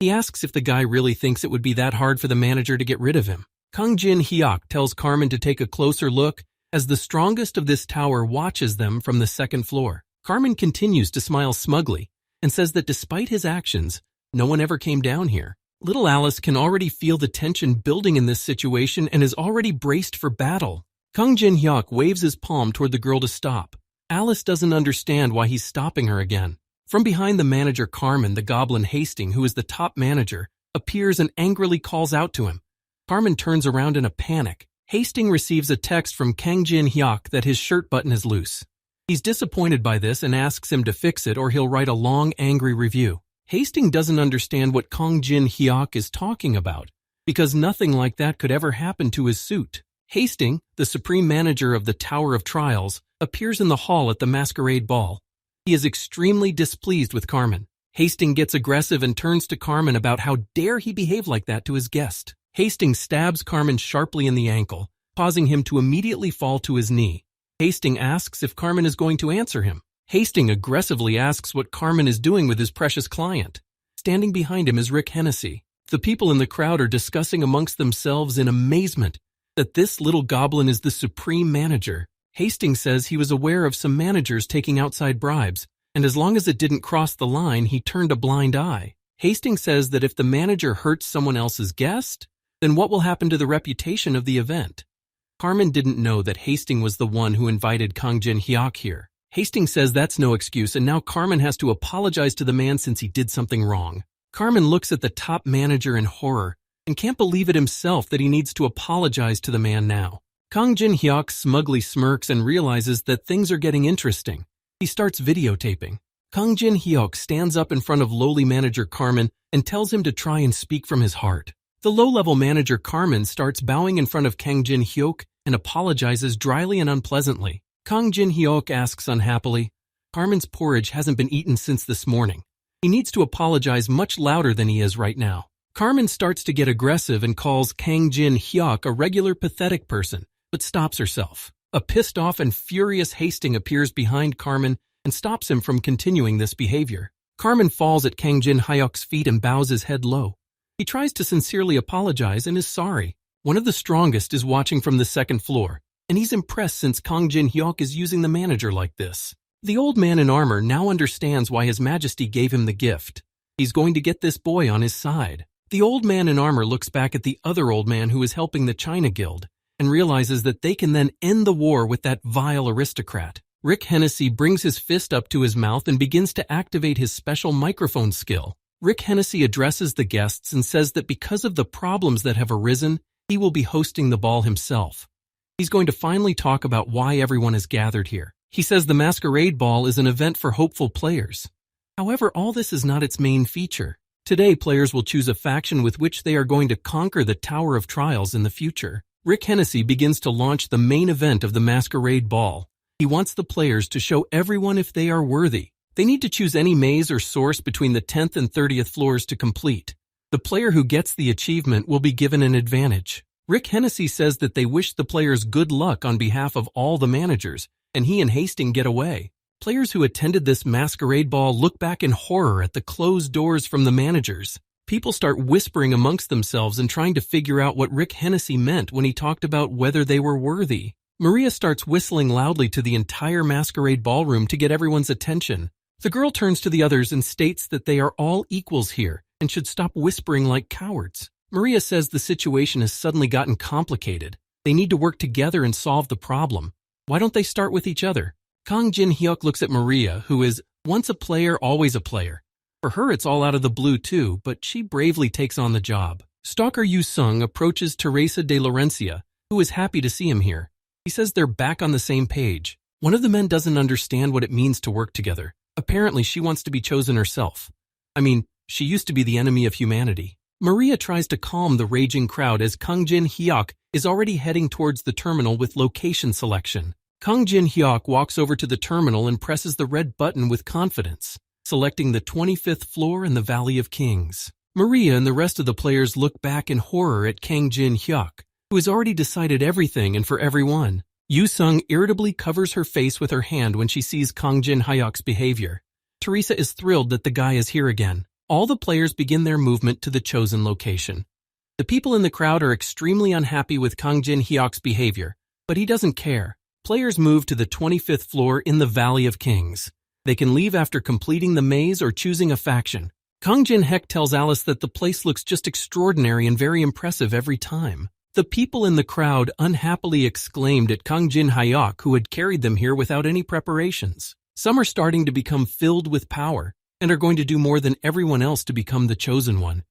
A: He asks if the guy really thinks it would be that hard for the manager to get rid of him. Kang Jin-hyuk tells Carmen to take a closer look as the strongest of this tower watches them from the second floor. Carmen continues to smile smugly and says that despite his actions, no one ever came down here. Little Alice can already feel the tension building in this situation and is already braced for battle. Kang Jin-hyuk waves his palm toward the girl to stop. Alice doesn't understand why he's stopping her again. From behind the manager Carmen, the goblin Hastings, who is the top manager, appears and angrily calls out to him. Carmen turns around in a panic. Hastings receives a text from Kang Jin-hyuk that his shirt button is loose. He's disappointed by this and asks him to fix it or he'll write a long, angry review. Hastings doesn't understand what Kang Jin-hyuk is talking about, because nothing like that could ever happen to his suit. Hastings, the supreme manager of the Tower of Trials, appears in the hall at the masquerade ball. He is extremely displeased with Carmen. Hastings gets aggressive and turns to Carmen about how dare he behave like that to his guest. Hastings stabs Carmen sharply in the ankle, causing him to immediately fall to his knee. Hastings asks if Carmen is going to answer him. Hastings aggressively asks what Carmen is doing with his precious client. Standing behind him is Rick Hennessy. The people in the crowd are discussing amongst themselves in amazement that this little goblin is the supreme manager. Hastings says he was aware of some managers taking outside bribes, and as long as it didn't cross the line, he turned a blind eye. Hastings says that if the manager hurts someone else's guest, then what will happen to the reputation of the event? Carmen didn't know that Hastings was the one who invited Kang Jin-hyuk here. Hastings says that's no excuse, and now Carmen has to apologize to the man since he did something wrong. Carmen looks at the top manager in horror and can't believe it himself that he needs to apologize to the man now. Kang Jin-hyuk smugly smirks and realizes that things are getting interesting. He starts videotaping. Kang Jin-hyuk stands up in front of lowly manager Carmen and tells him to try and speak from his heart. The low-level manager Carmen starts bowing in front of Kang Jin-hyuk and apologizes dryly and unpleasantly. Kang Jin-hyuk asks unhappily, Carmen's porridge hasn't been eaten since this morning. He needs to apologize much louder than he is right now. Carmen starts to get aggressive and calls Kang Jin-hyuk a regular pathetic person, but stops herself. A pissed-off and furious Hastings appears behind Carmen and stops him from continuing this behavior. Carmen falls at Kang Jin-hyuk's feet and bows his head low. He tries to sincerely apologize and is sorry. One of the strongest is watching from the second floor, and he's impressed since Kang Jin-hyuk is using the manager like this. The old man in armor now understands why His Majesty gave him the gift. He's going to get this boy on his side. The old man in armor looks back at the other old man who is helping the China Guild and realizes that they can then end the war with that vile aristocrat. Rick Hennessy brings his fist up to his mouth and begins to activate his special microphone skill. Rick Hennessy addresses the guests and says that because of the problems that have arisen, he will be hosting the ball himself. He's going to finally talk about why everyone is gathered here. He says the Masquerade Ball is an event for hopeful players. However, all this is not its main feature. Today, players will choose a faction with which they are going to conquer the Tower of Trials in the future. Rick Hennessy begins to launch the main event of the Masquerade Ball. He wants the players to show everyone if they are worthy. They need to choose any maze or source between the 10th and 30th floors to complete. The player who gets the achievement will be given an advantage. Rick Hennessy says that they wish the players good luck on behalf of all the managers, and he and Hastings get away. Players who attended this Masquerade Ball look back in horror at the closed doors from the managers. People start whispering amongst themselves and trying to figure out what Rick Hennessy meant when he talked about whether they were worthy. Maria starts whistling loudly to the entire masquerade ballroom to get everyone's attention. The girl turns to the others and states that they are all equals here and should stop whispering like cowards. Maria says the situation has suddenly gotten complicated. They need to work together and solve the problem. Why don't they start with each other? Kang Jin-hyuk looks at Maria, who is once a player, always a player. For her, it's all out of the blue too, but she bravely takes on the job. Stalker Yu-sung approaches Teresa de Laurencia, who is happy to see him here. He says they're back on the same page. One of the men doesn't understand what it means to work together. Apparently, she wants to be chosen herself. I mean, she used to be the enemy of humanity. Maria tries to calm the raging crowd as Kang Jin-hyuk is already heading towards the terminal with location selection. Kang Jin-hyuk walks over to the terminal and presses the red button with confidence, selecting the 25th floor in the Valley of Kings. Maria and the rest of the players look back in horror at Kang Jin-hyuk, who has already decided everything and for everyone. Yu-sung irritably covers her face with her hand when she sees Kang Jin-hyuk's behavior. Teresa is thrilled that the guy is here again. All the players begin their movement to the chosen location. The people in the crowd are extremely unhappy with Kang Jin-hyuk's behavior, but he doesn't care. Players move to the 25th floor in the Valley of Kings. They can leave after completing the maze or choosing a faction. Kang Jin-hyuk tells Alice that the place looks just extraordinary and very impressive every time. The people in the crowd unhappily exclaimed at Kang Jin-hyuk, who had carried them here without any preparations. Some are starting to become filled with power and are going to do more than everyone else to become the chosen one.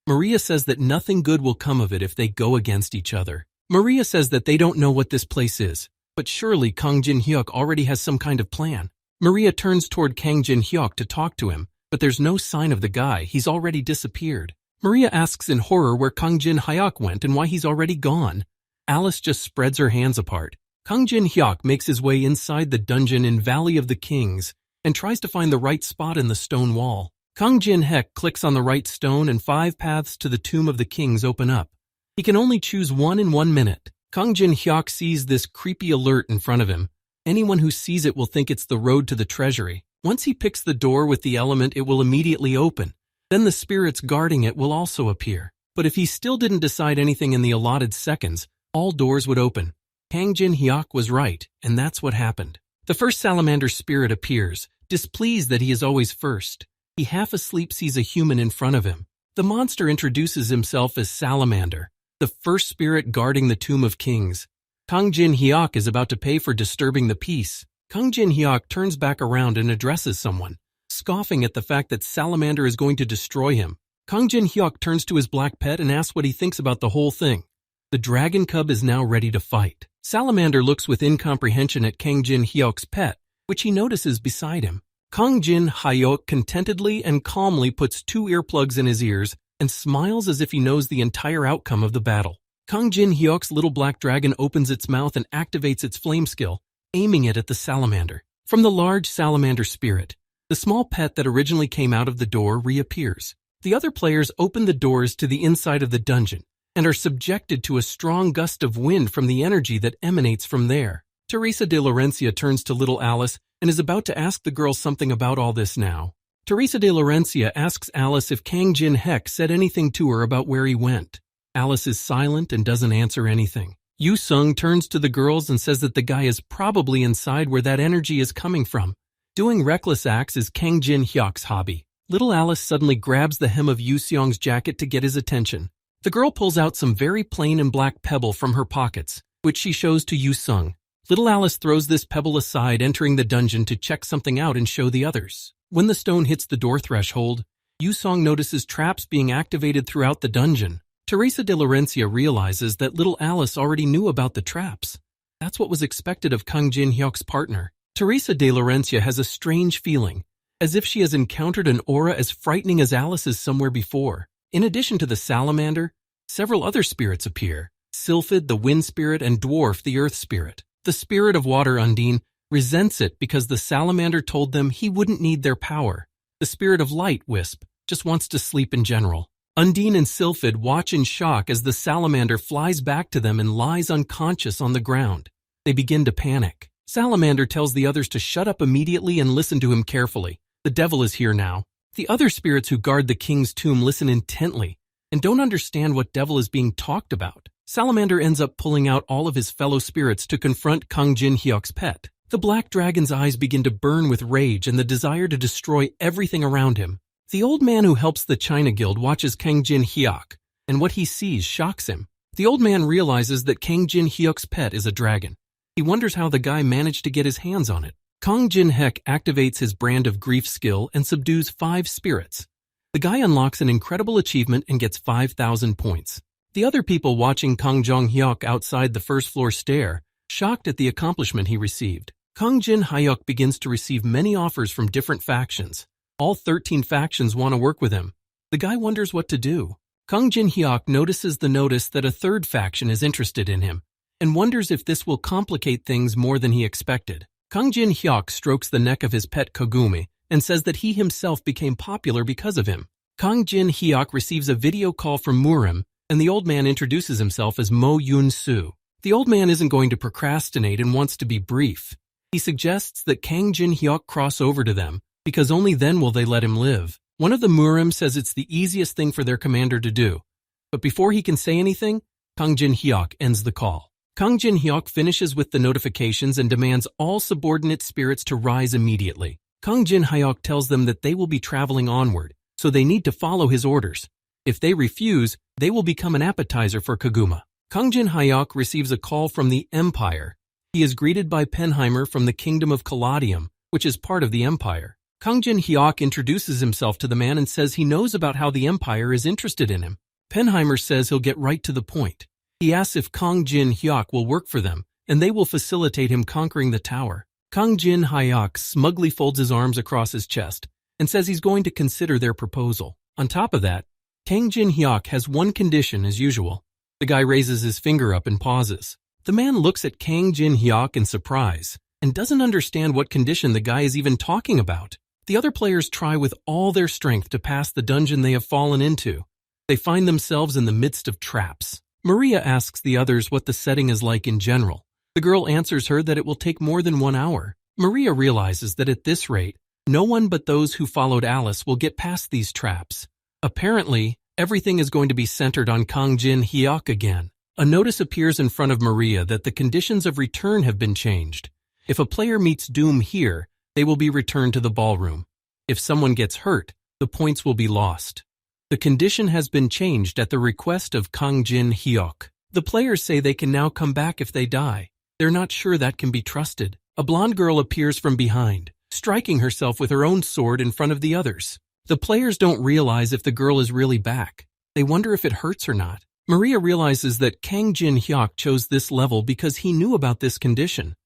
A: Maria says that nothing good will come of it if they go against each other. Maria says that they don't know what this place is, but surely Kang Jin-hyuk already has some kind of plan. Maria turns toward Kang Jin-hyuk to talk to him, but there's no sign of the guy. He's already disappeared. Maria asks in horror where Kang Jin-hyuk went and why he's already gone. Alice just spreads her hands apart. Kang Jin-hyuk makes his way inside the dungeon in Valley of the Kings and tries to find the right spot in the stone wall. Kang Jin-hyuk clicks on the right stone and 5 paths to the tomb of the kings open up. He can only choose one in 1 minute. Kang Jin-hyuk sees this creepy alert in front of him. Anyone who sees it will think it's the road to the treasury. Once he picks the door with the element, it will immediately open. Then the spirits guarding it will also appear. But if he still didn't decide anything in the allotted seconds, all doors would open. Kang Jin-hyuk was right, and that's what happened. The first salamander spirit appears, displeased that he is always first. He half asleep sees a human in front of him. The monster introduces himself as Salamander, the first spirit guarding the Tomb of Kings. Kang Jin-hyuk is about to pay for disturbing the peace. Kang Jin-hyuk turns back around and addresses someone, scoffing at the fact that Salamander is going to destroy him. Kang Jin-hyuk turns to his black pet and asks what he thinks about the whole thing. The dragon cub is now ready to fight. Salamander looks with incomprehension at Kang Jin-hyuk's pet, which he notices beside him. Kang Jin-hyuk contentedly and calmly puts 2 earplugs in his ears and smiles as if he knows the entire outcome of the battle. Kang Jin-hyuk's little black dragon opens its mouth and activates its flame skill, aiming it at the salamander. From the large salamander spirit, the small pet that originally came out of the door reappears. The other players open the doors to the inside of the dungeon and are subjected to a strong gust of wind from the energy that emanates from there. Teresa de Laurencia turns to little Alice and is about to ask the girl something about all this now. Teresa de Laurencia asks Alice if Kang Jin-hyuk said anything to her about where he went. Alice is silent and doesn't answer anything. Yu-sung turns to the girls and says that the guy is probably inside where that energy is coming from. Doing reckless acts is Kang Jin-hyuk's hobby. Little Alice suddenly grabs the hem of Yu-sung's jacket to get his attention. The girl pulls out some very plain and black pebble from her pockets, which she shows to Yu-sung. Little Alice throws this pebble aside, entering the dungeon to check something out and show the others. When the stone hits the door threshold, Yu-sung notices traps being activated throughout the dungeon. Teresa de Laurencia realizes that little Alice already knew about the traps. That's what was expected of Kang Jin-hyuk's partner. Teresa de Laurencia has a strange feeling, as if she has encountered an aura as frightening as Alice's somewhere before. In addition to the salamander, several other spirits appear. Sylphid, the wind spirit, and Dwarf, the earth spirit. The spirit of water, Undine, resents it because the salamander told them he wouldn't need their power. The spirit of light, Wisp, just wants to sleep in general. Undine and Sylphid watch in shock as the salamander flies back to them and lies unconscious on the ground. They begin to panic. Salamander tells the others to shut up immediately and listen to him carefully. The devil is here now. The other spirits who guard the king's tomb listen intently and don't understand what devil is being talked about. Salamander ends up pulling out all of his fellow spirits to confront Kang Jin-hyuk's pet. The black dragon's eyes begin to burn with rage and the desire to destroy everything around him. The old man who helps the China Guild watches Kang Jin-hyuk, and what he sees shocks him. The old man realizes that Kang Jin-hyuk's pet is a dragon. He wonders how the guy managed to get his hands on it. Kang Jin-hyuk activates his brand of grief skill and subdues 5 spirits. The guy unlocks an incredible achievement and gets 5,000 points. The other people watching Kang Jin-hyuk outside the first floor stare, shocked at the accomplishment he received. Kang Jin-hyuk begins to receive many offers from different factions. All 13 factions want to work with him. The guy wonders what to do. Kang Jin-hyuk notices the notice that a third faction is interested in him, and wonders if this will complicate things more than he expected. Kang Jin-hyuk strokes the neck of his pet Kogumi and says that he himself became popular because of him. Kang Jin-hyuk receives a video call from Murim, and the old man introduces himself as Mo Yun-soo. The old man isn't going to procrastinate and wants to be brief. He suggests that Kang Jin-hyuk cross over to them, because only then will they let him live. One of the Murim says it's the easiest thing for their commander to do. But before he can say anything, Kang Jin-hyuk ends the call. Kang Jin-hyuk finishes with the notifications and demands all subordinate spirits to rise immediately. Kang Jin-hyuk tells them that they will be traveling onward, so they need to follow his orders. If they refuse, they will become an appetizer for Koguma. Kang Jin-hyuk receives a call from the Empire. He is greeted by Penheimer from the Kingdom of Caladium, which is part of the Empire. Kang Jin-hyuk introduces himself to the man and says he knows about how the Empire is interested in him. Penheimer says he'll get right to the point. He asks if Kang Jin-hyuk will work for them, and they will facilitate him conquering the tower. Kang Jin-hyuk smugly folds his arms across his chest and says he's going to consider their proposal. On top of that, Kang Jin-hyuk has one condition as usual. The guy raises his finger up and pauses. The man looks at Kang Jin-hyuk in surprise and doesn't understand what condition the guy is even talking about. The other players try with all their strength to pass the dungeon they have fallen into. They find themselves in the midst of traps. Maria asks the others what the setting is like in general. The girl answers her that it will take more than 1 hour. Maria realizes that at this rate, no one but those who followed Alice will get past these traps. Apparently, everything is going to be centered on Kang Jin-hyuk again. A notice appears in front of Maria that the conditions of return have been changed. If a player meets doom here, they will be returned to the ballroom. If someone gets hurt, the points will be lost. The condition has been changed at the request of Kang Jin-hyuk. The players say they can now come back if they die. They're not sure that can be trusted. A blonde girl appears from behind, striking herself with her own sword in front of the others. The players don't realize if the girl is really back. They wonder if it hurts or not. Maria realizes that Kang Jin-hyuk chose this level because he knew about this condition.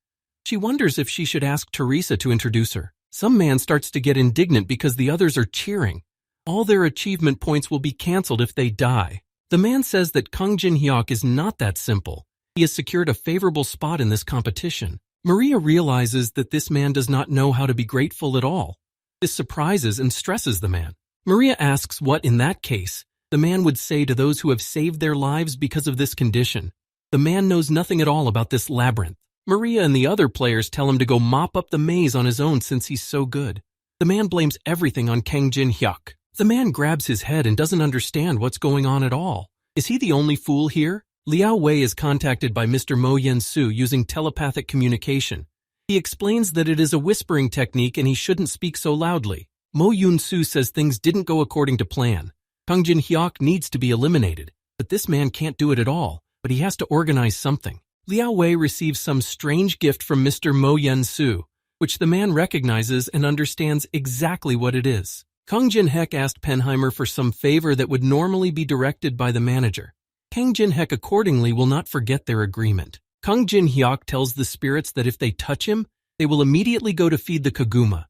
A: She wonders if she should ask Teresa to introduce her. Some man starts to get indignant because the others are cheering. All their achievement points will be cancelled if they die. The man says that Kang Jin-hyuk is not that simple. He has secured a favorable spot in this competition. Maria realizes that this man does not know how to be grateful at all. This surprises and stresses the man. Maria asks what, in that case, the man would say to those who have saved their lives because of this condition. The man knows nothing at all about this labyrinth. Maria and the other players tell him to go mop up the maze on his own since he's so good. The man blames everything on Kang Jin-hyuk. The man grabs his head and doesn't understand what's going on at all. Is he the only fool here? Liao Wei is contacted by Mr. Mo Yen-su using telepathic communication. He explains that it is a whispering technique and he shouldn't speak so loudly. Mo Yun-su says things didn't go according to plan. Kang Jin-hyuk needs to be eliminated, but this man can't do it at all, but he has to organize something. Liao Wei receives some strange gift from Mr. Mo Yen-su, which the man recognizes and understands exactly what it is. Kang Jin-hyuk asked Penheimer for some favor that would normally be directed by the manager. Kang Jin-hyuk accordingly will not forget their agreement. Kang Jin-hyuk tells the spirits that if they touch him, they will immediately go to feed the Koguma.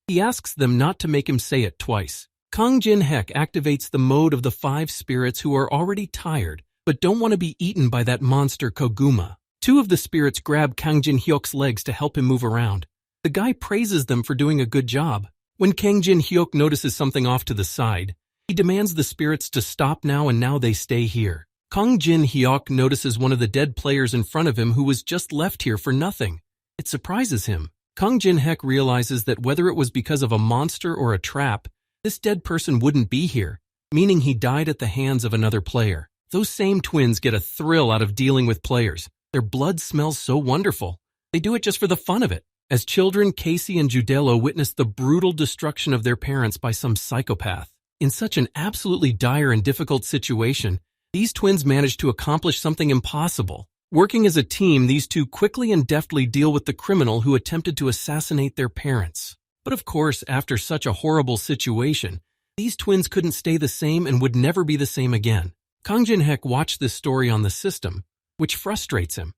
A: He asks them not to make him say it twice. Kang Jin-hyuk activates the mode of the 5 spirits who are already tired, but don't want to be eaten by that monster Koguma. 2 of the spirits grab Kang Jin-hyuk's legs to help him move around. The guy praises them for doing a good job. When Kang Jin-hyuk notices something off to the side, he demands the spirits to stop now and now they stay here. Kang Jin-hyuk notices one of the dead players in front of him who was just left here for nothing. It surprises him. Kang Jin-hyuk realizes that whether it was because of a monster or a trap, this dead person wouldn't be here, meaning he died at the hands of another player. Those same twins get a thrill out of dealing with players. Their blood smells so wonderful. They do it just for the fun of it. As children, Casey and Judelo witness the brutal destruction of their parents by some psychopath. In such an absolutely dire and difficult situation, these twins manage to accomplish something impossible. Working as a team, these two quickly and deftly deal with the criminal who attempted to assassinate their parents. But of course, after such a horrible situation, these twins couldn't stay the same and would never be the same again. Kang Jin-hyuk watched this story on the system, which frustrates him.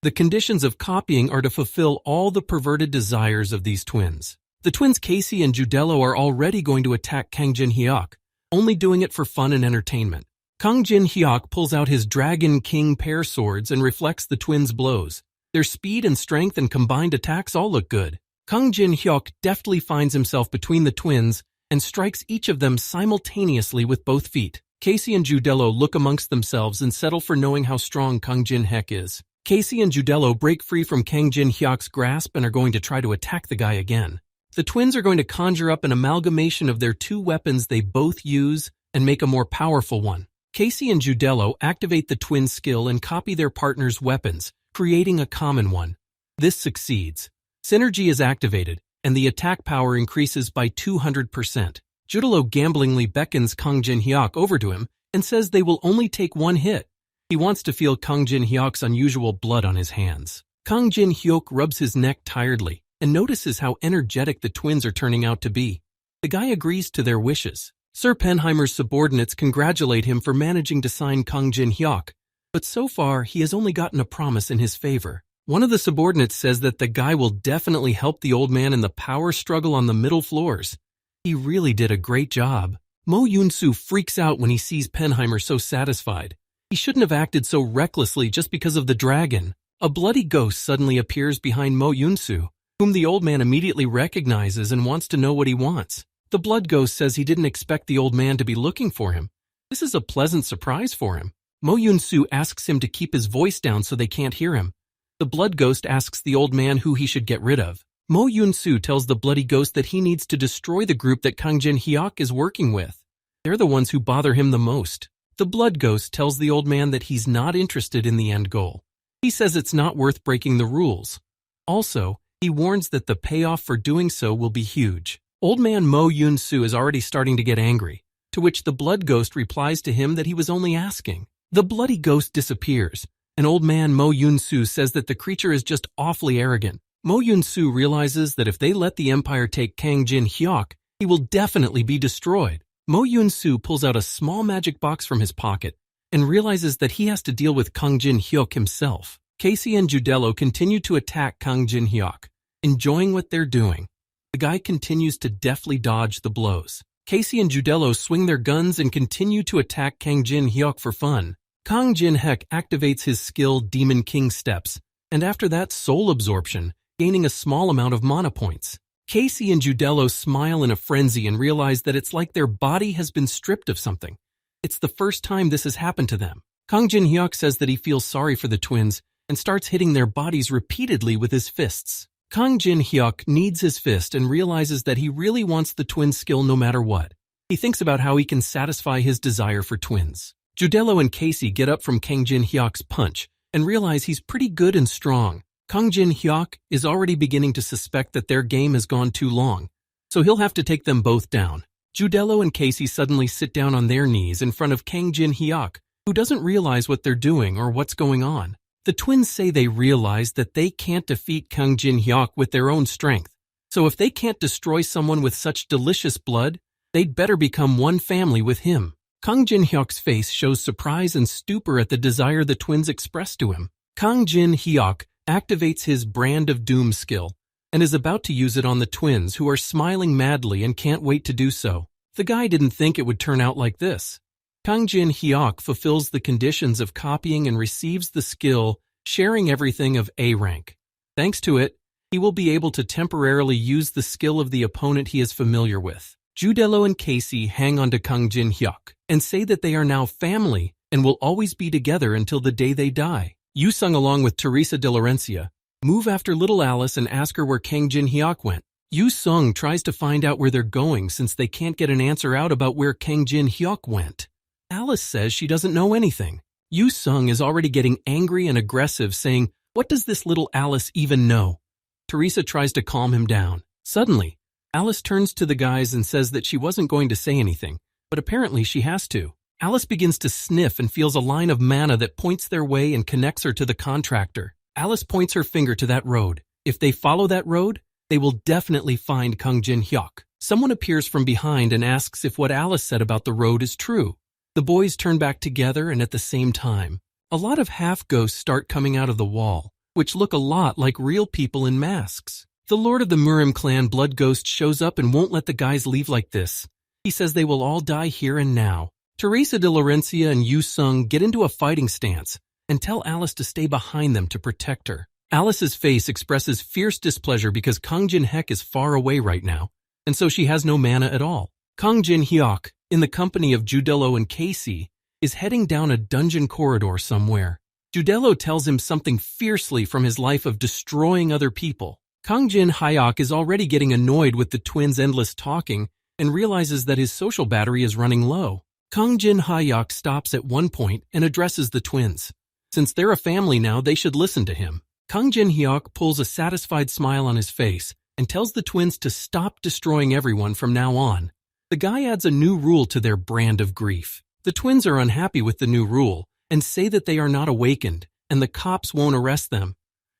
A: The conditions of copying are to fulfill all the perverted desires of these twins. The twins Casey and Judelo are already going to attack Kang Jin-hyuk, only doing it for fun and entertainment. Kang Jin-hyuk pulls out his Dragon King pair swords and reflects the twins' blows. Their speed and strength and combined attacks all look good. Kang Jin-hyuk deftly finds himself between the twins and strikes each of them simultaneously with both feet. Casey and Judelo look amongst themselves and settle for knowing how strong Kang Jin-hyuk is. Casey and Judelo break free from Kang Jin-hyuk's grasp and are going to try to attack the guy again. The twins are going to conjure up an amalgamation of their two weapons they both use and make a more powerful one. Casey and Judelo activate the twin skill and copy their partner's weapons, creating a common one. This succeeds. Synergy is activated, and the attack power increases by 200%. Judelo gamblingly beckons Kang Jin-hyuk over to him and says they will only take one hit. He wants to feel Kang Jin-hyuk's unusual blood on his hands. Kang Jin-hyuk rubs his neck tiredly and notices how energetic the twins are turning out to be. The guy agrees to their wishes. Sir Penheimer's subordinates congratulate him for managing to sign Kang Jin-hyuk, but so far he has only gotten a promise in his favor. One of the subordinates says that the guy will definitely help the old man in the power struggle on the middle floors. He really did a great job. Mo Yun-soo freaks out when he sees Penheimer so satisfied. He shouldn't have acted so recklessly just because of the dragon. A bloody ghost suddenly appears behind Mo Yun-soo, whom the old man immediately recognizes and wants to know what he wants. The blood ghost says he didn't expect the old man to be looking for him. This is a pleasant surprise for him. Mo Yun-soo asks him to keep his voice down so they can't hear him. The blood ghost asks the old man who he should get rid of. Mo Yun-soo tells the bloody ghost that he needs to destroy the group that Kang Jin-hyuk is working with. They're the ones who bother him the most. The blood ghost tells the old man that he's not interested in the end goal. He says it's not worth breaking the rules. Also, he warns that the payoff for doing so will be huge. Old man Mo Yun-soo is already starting to get angry, to which the blood ghost replies to him that he was only asking. The bloody ghost disappears, and old man Mo Yun-soo says that the creature is just awfully arrogant. Mo Yun-soo realizes that if they let the Empire take Kang Jin-hyuk, he will definitely be destroyed. Mo Yun-soo pulls out a small magic box from his pocket and realizes that he has to deal with Kang Jin-hyuk himself. Casey and Judelo continue to attack Kang Jin-hyuk, enjoying what they're doing. The guy continues to deftly dodge the blows. Casey and Judelo swing their guns and continue to attack Kang Jin-hyuk for fun. Kang Jin-hyuk activates his skill Demon King Steps, and after that Soul Absorption, gaining a small amount of mana points. Casey and Judelo smile in a frenzy and realize that it's like their body has been stripped of something. It's the first time this has happened to them. Kang Jin-hyuk says that he feels sorry for the twins and starts hitting their bodies repeatedly with his fists. Kang Jin-hyuk needs his fist and realizes that he really wants the twin skill no matter what. He thinks about how he can satisfy his desire for twins. Judelo and Casey get up from Kang Jin-hyuk's punch and realize he's pretty good and strong. Kang Jin-hyuk is already beginning to suspect that their game has gone too long, so he'll have to take them both down. Judelo and Casey suddenly sit down on their knees in front of Kang Jin-hyuk, who doesn't realize what they're doing or what's going on. The twins say they realize that they can't defeat Kang Jin-hyuk with their own strength, so if they can't destroy someone with such delicious blood, they'd better become one family with him. Kang Jin-hyuk's face shows surprise and stupor at the desire the twins express to him. Kang Jin-hyuk activates his Brand of Doom skill and is about to use it on the twins, who are smiling madly and can't wait to do so. The guy didn't think it would turn out like this. Kang Jin-hyuk fulfills the conditions of copying and receives the skill Sharing Everything of A rank. Thanks to it, he will be able to temporarily use the skill of the opponent he is familiar with. Judelo and Casey hang on to Kang Jin-hyuk and say that they are now family and will always be together until the day they die. Yusung, along with Teresa de Laurencia, move after little Alice and ask her where Kang Jin-hyuk went. Yu Sung tries to find out where they're going since they can't get an answer out about where Kang Jin Hyuk went. Alice says she doesn't know anything. Yu Sung is already getting angry and aggressive, saying, "What does this little Alice even know?" Teresa tries to calm him down. Suddenly, Alice turns to the guys and says that she wasn't going to say anything, but apparently she has to. Alice begins to sniff and feels a line of mana that points their way and connects her to the contractor. Alice points her finger to that road. If they follow that road, they will definitely find Kang Jin Hyuk. Someone appears from behind and asks if what Alice said about the road is true. The boys turn back together, and at the same time, a lot of half-ghosts start coming out of the wall, which look a lot like real people in masks. The Lord of the Murim clan blood ghost shows up and won't let the guys leave like this. He says they will all die here and now. Teresa de Laurencia and Yu Sung get into a fighting stance and tell Alice to stay behind them to protect her. Alice's face expresses fierce displeasure because Kang Jin Hyuk is far away right now, and so she has no mana at all. Kang Jin Hyuk, in the company of Judelo and Casey, is heading down a dungeon corridor somewhere. Judelo tells him something fiercely from his life of destroying other people. Kang Jin Hyuk is already getting annoyed with the twins' endless talking and realizes that his social battery is running low. Kang Jin Hyuk stops at one point and addresses the twins. Since they're a family now, they should listen to him. Kang Jin Hyuk pulls a satisfied smile on his face and tells the twins to stop destroying everyone from now on. The guy adds a new rule to their brand of grief. The twins are unhappy with the new rule and say that they are not awakened and the cops won't arrest them.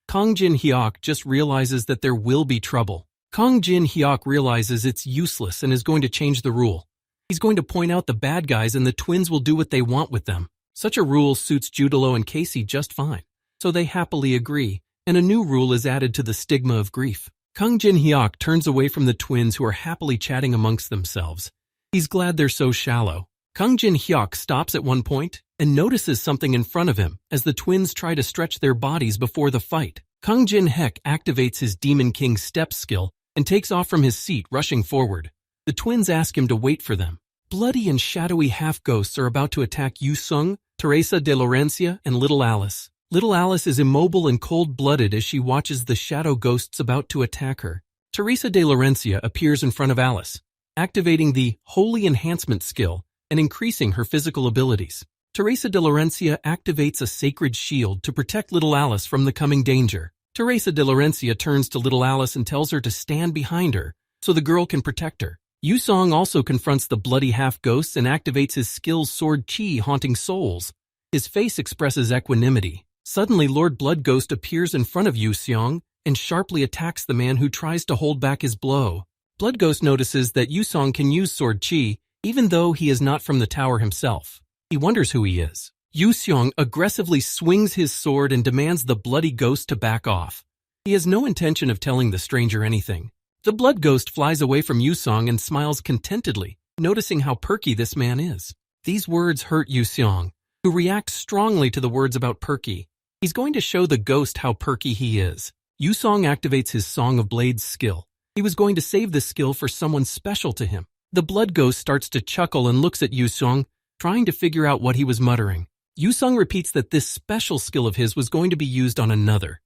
A: Kang Jin Hyuk just realizes that there will be trouble. Kang Jin Hyuk realizes it's useless and is going to change the rule. He's going to point out the bad guys and the twins will do what they want with them. Such a rule suits Judelo and Casey just fine, so they happily agree, and a new rule is added to the stigma of grief. Kang Jin Hyuk turns away from the twins who are happily chatting amongst themselves. He's glad they're so shallow. Kang Jin Hyuk stops at one point and notices something in front of him as the twins try to stretch their bodies before the fight. Kang Jin Hyuk activates his Demon King step skill and takes off from his seat, rushing forward. The twins ask him to wait for them. Bloody and shadowy half-ghosts are about to attack Yu Sung, Teresa de Laurencia, and Little Alice. Little Alice is immobile and cold-blooded as she watches the shadow ghosts about to attack her. Teresa de Laurencia appears in front of Alice, activating the Holy Enhancement skill and increasing her physical abilities. Teresa de Laurencia activates a sacred shield to protect Little Alice from the coming danger. Teresa de Laurencia turns to Little Alice and tells her to stand behind her so the girl can protect her. Yu Song also confronts the bloody half-ghosts and activates his skill's sword chi haunting souls. His face expresses equanimity. Suddenly, Lord Blood Ghost appears in front of Yu Seong and sharply attacks the man who tries to hold back his blow. Blood Ghost notices that Yu Song can use sword chi even though he is not from the tower himself. He wonders who he is. Yu Seong aggressively swings his sword and demands the bloody ghost to back off. He has no intention of telling the stranger anything. The blood ghost flies away from Yu Seong and smiles contentedly, noticing how perky this man is. These words hurt Yu Seong, who reacts strongly to the words about perky. He's going to show the ghost how perky he is. Yu Seong activates his Song of Blades skill. He was going to save this skill for someone special to him. The blood ghost starts to chuckle and looks at Yu Seong, trying to figure out what he was muttering. Yu Seong repeats that this special skill of his was going to be used on another.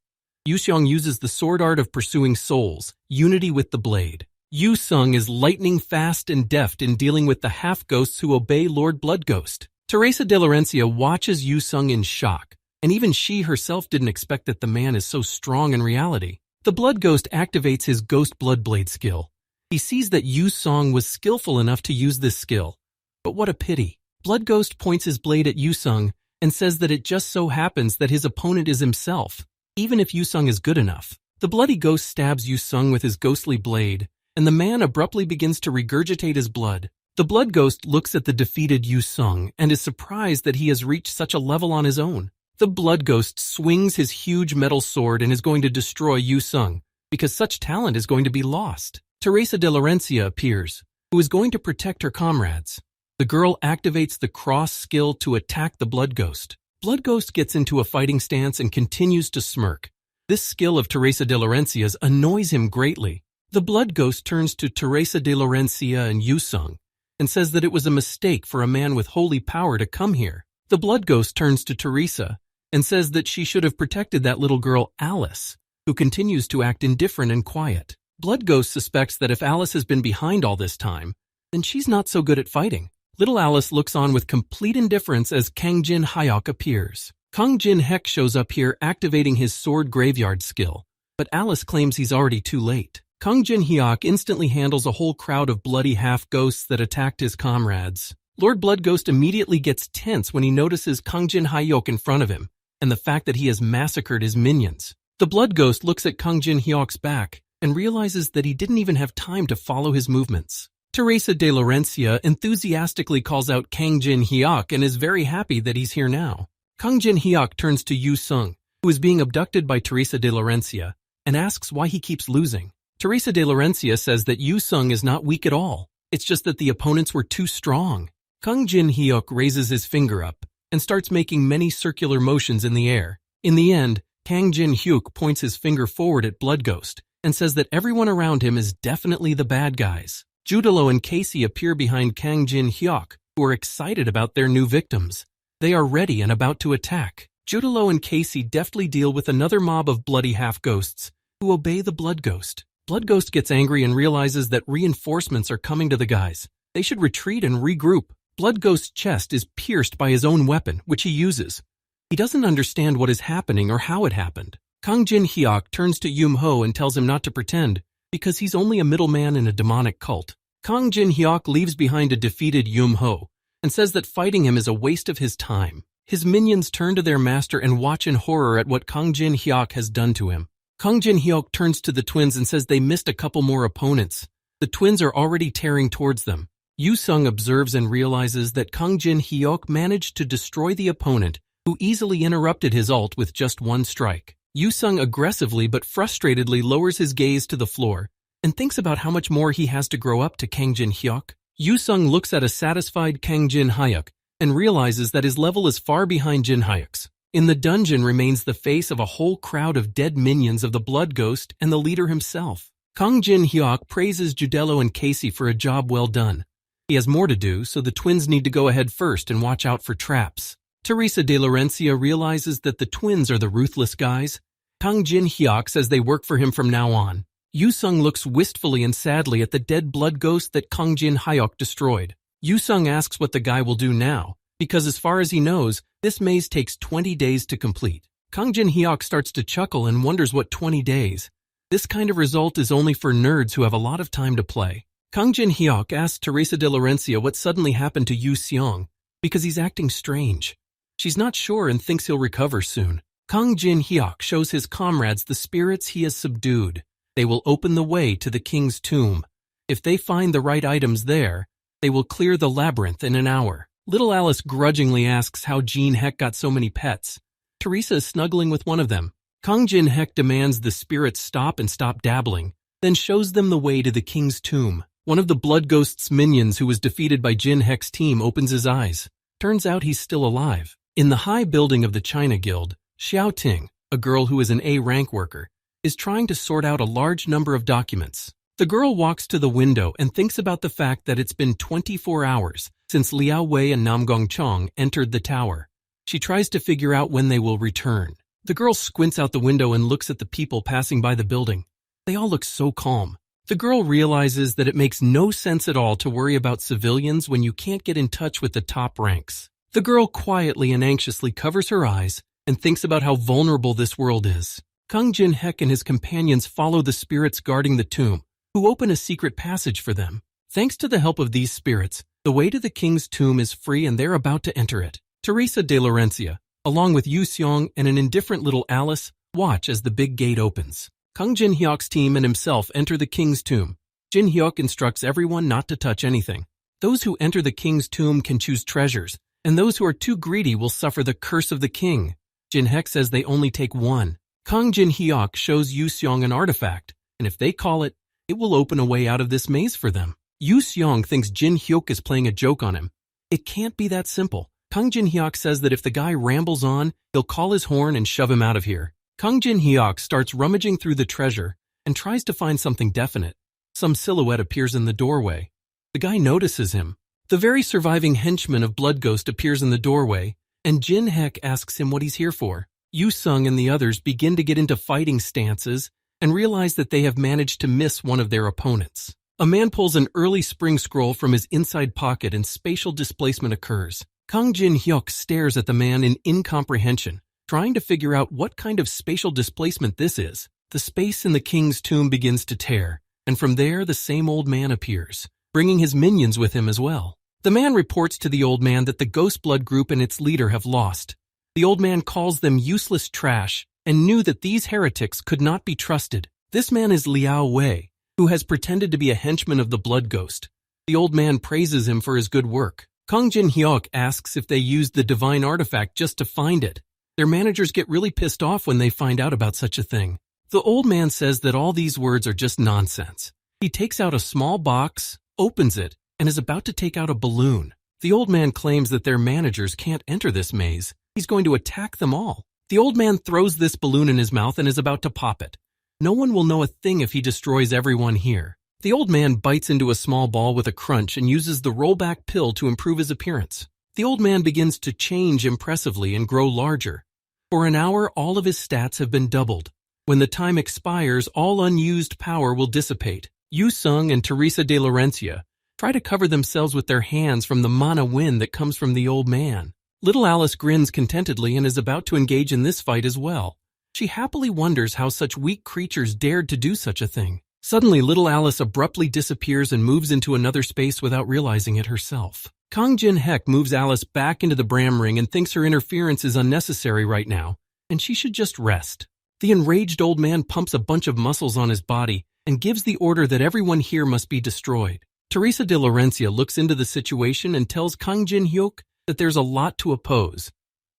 A: Yu Seong uses the sword art of pursuing souls, unity with the blade. Yu Seong is lightning fast and deft in dealing with the half-ghosts who obey Lord Blood Ghost. Teresa de Laurencia watches Yu Seong in shock, and even she herself didn't expect that the man is so strong in reality. The Blood Ghost activates his Ghost Blood Blade skill. He sees that Yu Seong was skillful enough to use this skill. But what a pity. Blood Ghost points his blade at Yu Seong and says that it just so happens that his opponent is himself, even if Yu Seong is good enough. The bloody ghost stabs Yu Seong with his ghostly blade, and the man abruptly begins to regurgitate his blood. The blood ghost looks at the defeated Yu Seong and is surprised that he has reached such a level on his own. The blood ghost swings his huge metal sword and is going to destroy Yu Seong, because such talent is going to be lost. Teresa de Laurencia appears, who is going to protect her comrades. The girl activates the cross skill to attack the blood ghost. Blood Ghost gets into a fighting stance and continues to smirk. This skill of Teresa de Laurencia's annoys him greatly. The Blood Ghost turns to Teresa de Laurencia and Yu Seong and says that it was a mistake for a man with holy power to come here. The Blood Ghost turns to Teresa and says that she should have protected that little girl Alice, who continues to act indifferent and quiet. Blood Ghost suspects that if Alice has been behind all this time, then she's not so good at fighting. Little Alice looks on with complete indifference as Kang Jin Hyuk appears. Kang Jin Hek shows up here activating his sword graveyard skill, but Alice claims he's already too late. Kang Jin Hyuk instantly handles a whole crowd of bloody half-ghosts that attacked his comrades. Lord Blood Ghost immediately gets tense when he notices Kang Jin Hyuk in front of him, and the fact that he has massacred his minions. The Blood Ghost looks at Kang Jin Hyuk's back and realizes that he didn't even have time to follow his movements. Teresa de Laurencia enthusiastically calls out Kang Jin Hyuk and is very happy that he's here now. Kang Jin Hyuk turns to Yu Sung, who is being abducted by Teresa de Laurencia, and asks why he keeps losing. Teresa de Laurencia says that Yu Sung is not weak at all. It's just that the opponents were too strong. Kang Jin Hyuk raises his finger up and starts making many circular motions in the air. In the end, Kang Jin Hyuk points his finger forward at Blood Ghost and says that everyone around him is definitely the bad guys. Judalo and Casey appear behind Kang Jin Hyuk, who are excited about their new victims. They are ready and about to attack. Judalo and Casey deftly deal with another mob of bloody half-ghosts who obey the Blood Ghost. Blood Ghost gets angry and realizes that reinforcements are coming to the guys. They should retreat and regroup. Blood Ghost's chest is pierced by his own weapon, which he uses. He doesn't understand what is happening or how it happened. Kang Jin Hyuk turns to Yum Ho and tells him not to pretend, because he's only a middleman in a demonic cult. Kang Jin Hyuk leaves behind a defeated Yum Ho and says that fighting him is a waste of his time. His minions turn to their master and watch in horror at what Kang Jin Hyuk has done to him. Kang Jin Hyuk turns to the twins and says they missed a couple more opponents. The twins are already tearing towards them. Yu Sung observes and realizes that Kang Jin Hyuk managed to destroy the opponent, who easily interrupted his ult with just one strike. Yu Sung aggressively but frustratedly lowers his gaze to the floor and thinks about how much more he has to grow up to Kang Jin Hyuk. Yu Sung looks at a satisfied Kang Jin Hyuk and realizes that his level is far behind Jin Hyuk's. In the dungeon remains the face of a whole crowd of dead minions of the Blood Ghost and the leader himself. Kang Jin Hyuk praises Judelo and Casey for a job well done. He has more to do, so the twins need to go ahead first and watch out for traps. Teresa de Laurencia realizes that the twins are the ruthless guys. Kang Jin Hyuk says they work for him from now on. Yu Sung looks wistfully and sadly at the dead Blood Ghost that Kang Jin Hyuk destroyed. Yu Sung asks what the guy will do now, because as far as he knows, this maze takes 20 days to complete. Kang Jin Hyuk starts to chuckle and wonders what 20 days. This kind of result is only for nerds who have a lot of time to play. Kang Jin Hyuk asks Teresa de Laurencia what suddenly happened to Yu Seong, because he's acting strange. She's not sure and thinks he'll recover soon. Kang Jin Hyuk shows his comrades the spirits he has subdued. They will open the way to the king's tomb. If they find the right items there, they will clear the labyrinth in an hour. Little Alice grudgingly asks how Jin Hek got so many pets. Teresa is snuggling with one of them. Kang Jin Hek demands the spirits stop and stop dabbling, then shows them the way to the king's tomb. One of the Blood Ghost's minions who was defeated by Jin Hek's team opens his eyes. Turns out he's still alive. In the high building of the China Guild, Xiao Ting, a girl who is an A-rank worker, is trying to sort out a large number of documents. The girl walks to the window and thinks about the fact that it's been 24 hours since Liao Wei and Nam Gongchong entered the tower. She tries to figure out when they will return. The girl squints out the window and looks at the people passing by the building. They all look so calm. The girl realizes that it makes no sense at all to worry about civilians when you can't get in touch with the top ranks. The girl quietly and anxiously covers her eyes and thinks about how vulnerable this world is. Kang Jin Hek and his companions follow the spirits guarding the tomb, who open a secret passage for them. Thanks to the help of these spirits, the way to the king's tomb is free and they're about to enter it. Teresa de Laurencia, along with Yu Seong and an indifferent little Alice, watch as the big gate opens. Kang Jin Hyuk's team and himself enter the king's tomb. Jin Hyuk instructs everyone not to touch anything. Those who enter the king's tomb can choose treasures, and those who are too greedy will suffer the curse of the king. Jin Hek says they only take one. Kang Jin Hyuk shows Yu Seong an artifact, and if they call it, it will open a way out of this maze for them. Yu Seong thinks Jin Hyuk is playing a joke on him. It can't be that simple. Kang Jin Hyuk says that if the guy rambles on, he'll call his horn and shove him out of here. Kang Jin Hyuk starts rummaging through the treasure and tries to find something definite. Some silhouette appears in the doorway. The guy notices him. The very surviving henchman of Blood Ghost appears in the doorway, and Jin Hek asks him what he's here for. Yu Sung and the others begin to get into fighting stances and realize that they have managed to miss one of their opponents. A man pulls an early spring scroll from his inside pocket and spatial displacement occurs. Kang Jin-hyuk stares at the man in incomprehension, trying to figure out what kind of spatial displacement this is. The space in the king's tomb begins to tear, and from there the same old man appears, bringing his minions with him as well. The man reports to the old man that the Ghost Blood group and its leader have lost. The old man calls them useless trash and knew that these heretics could not be trusted. This man is Liao Wei, who has pretended to be a henchman of the Blood Ghost. The old man praises him for his good work. Kang Jin-hyuk asks if they used the divine artifact just to find it. Their managers get really pissed off when they find out about such a thing. The old man says that all these words are just nonsense. He takes out a small box, opens it, and is about to take out a balloon. The old man claims that their managers can't enter this maze. He's going to attack them all. The old man throws this balloon in his mouth and is about to pop it. No one will know a thing if he destroys everyone here. The old man bites into a small ball with a crunch and uses the rollback pill to improve his appearance. The old man begins to change impressively and grow larger. For an hour, all of his stats have been doubled. When the time expires, all unused power will dissipate. Yu Sung and Teresa de Laurencia try to cover themselves with their hands from the mana wind that comes from the old man. Little Alice grins contentedly and is about to engage in this fight as well. She happily wonders how such weak creatures dared to do such a thing. Suddenly, little Alice abruptly disappears and moves into another space without realizing it herself. Kang Jin-hyuk moves Alice back into the Bram Ring and thinks her interference is unnecessary right now, and she should just rest. The enraged old man pumps a bunch of muscles on his body and gives the order that everyone here must be destroyed. Teresa de Laurencia looks into the situation and tells Kang Jin-hyuk that there's a lot to oppose,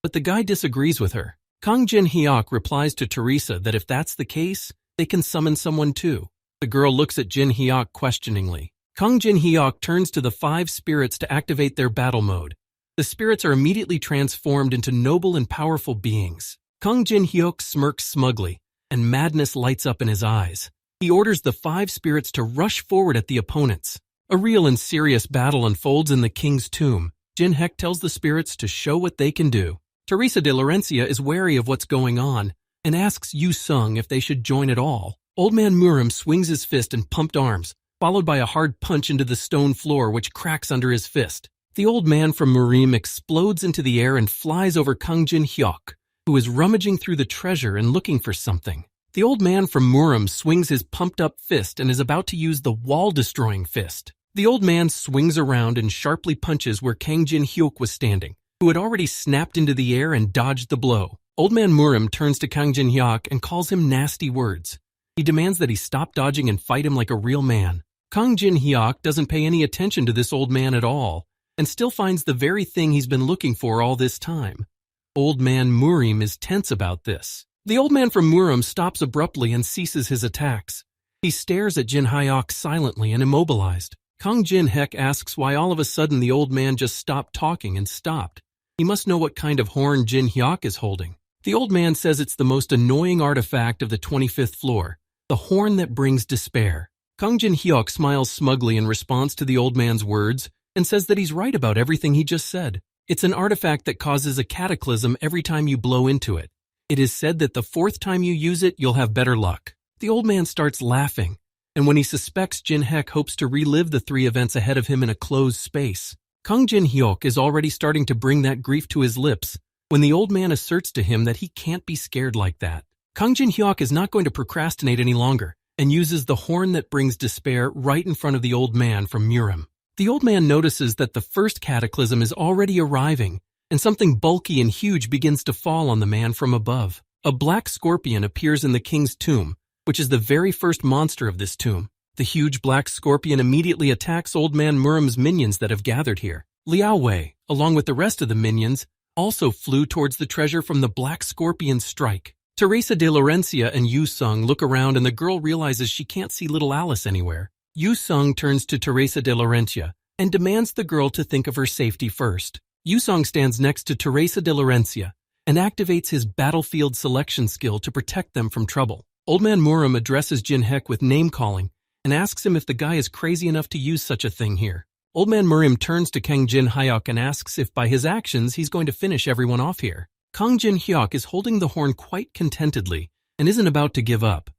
A: but the guy disagrees with her. Kang Jin-hyuk replies to Teresa that if that's the case, they can summon someone too. The girl looks at Jin-hyuk questioningly. Kang Jin-hyuk turns to the 5 spirits to activate their battle mode. The spirits are immediately transformed into noble and powerful beings. Kang Jin-hyuk smirks smugly, and madness lights up in his eyes. He orders the 5 spirits to rush forward at the opponents. A real and serious battle unfolds in the king's tomb. Jin-hyuk tells the spirits to show what they can do. Teresa de Laurencia is wary of what's going on and asks Yu Sung if they should join at all. Old man Murim swings his fist and pumped arms, followed by a hard punch into the stone floor which cracks under his fist. The old man from Murim explodes into the air and flies over Kang Jin-hyuk, who is rummaging through the treasure and looking for something. The old man from Murim swings his pumped-up fist and is about to use the wall-destroying fist. The old man swings around and sharply punches where Kang Jin-hyuk was standing, who had already snapped into the air and dodged the blow. Old man Murim turns to Kang Jin-hyuk and calls him nasty words. He demands that he stop dodging and fight him like a real man. Kang Jin-hyuk doesn't pay any attention to this old man at all, and still finds the very thing he's been looking for all this time. Old man Murim is tense about this. The old man from Murim stops abruptly and ceases his attacks. He stares at Jin-hyuk silently and immobilized. Kang Jin-hyuk asks why all of a sudden the old man just stopped talking and stopped. He must know what kind of horn Jin-hyuk is holding. The old man says it's the most annoying artifact of the 25th floor, the horn that brings despair. Kang Jin-hyuk smiles smugly in response to the old man's words and says that he's right about everything he just said. It's an artifact that causes a cataclysm every time you blow into it. It is said that the 4th time you use it, you'll have better luck. The old man starts laughing, and when he suspects Jin-hyuk hopes to relive the 3 events ahead of him in a closed space. Kang Jin-hyuk is already starting to bring that grief to his lips when the old man asserts to him that he can't be scared like that. Kang Jin-hyuk is not going to procrastinate any longer and uses the horn that brings despair right in front of the old man from Murim. The old man notices that the first cataclysm is already arriving, and something bulky and huge begins to fall on the man from above. A black scorpion appears in the king's tomb, which is the very first monster of this tomb. The huge black scorpion immediately attacks old man Murim's minions that have gathered here. Liao Wei, along with the rest of the minions, also flew towards the treasure from the black scorpion's strike. Teresa de Laurencia and Yu Sung look around and the girl realizes she can't see little Alice anywhere. Yu Sung turns to Teresa de Laurencia and demands the girl to think of her safety first. Yu Sung stands next to Teresa de Laurencia and activates his battlefield selection skill to protect them from trouble. Old man Murim addresses Jin-hyuk with name-calling and asks him if the guy is crazy enough to use such a thing here. Old man Murim turns to Kang Jin-hyuk and asks if by his actions he's going to finish everyone off here. Kang Jin-hyuk is holding the horn quite contentedly and isn't about to give up.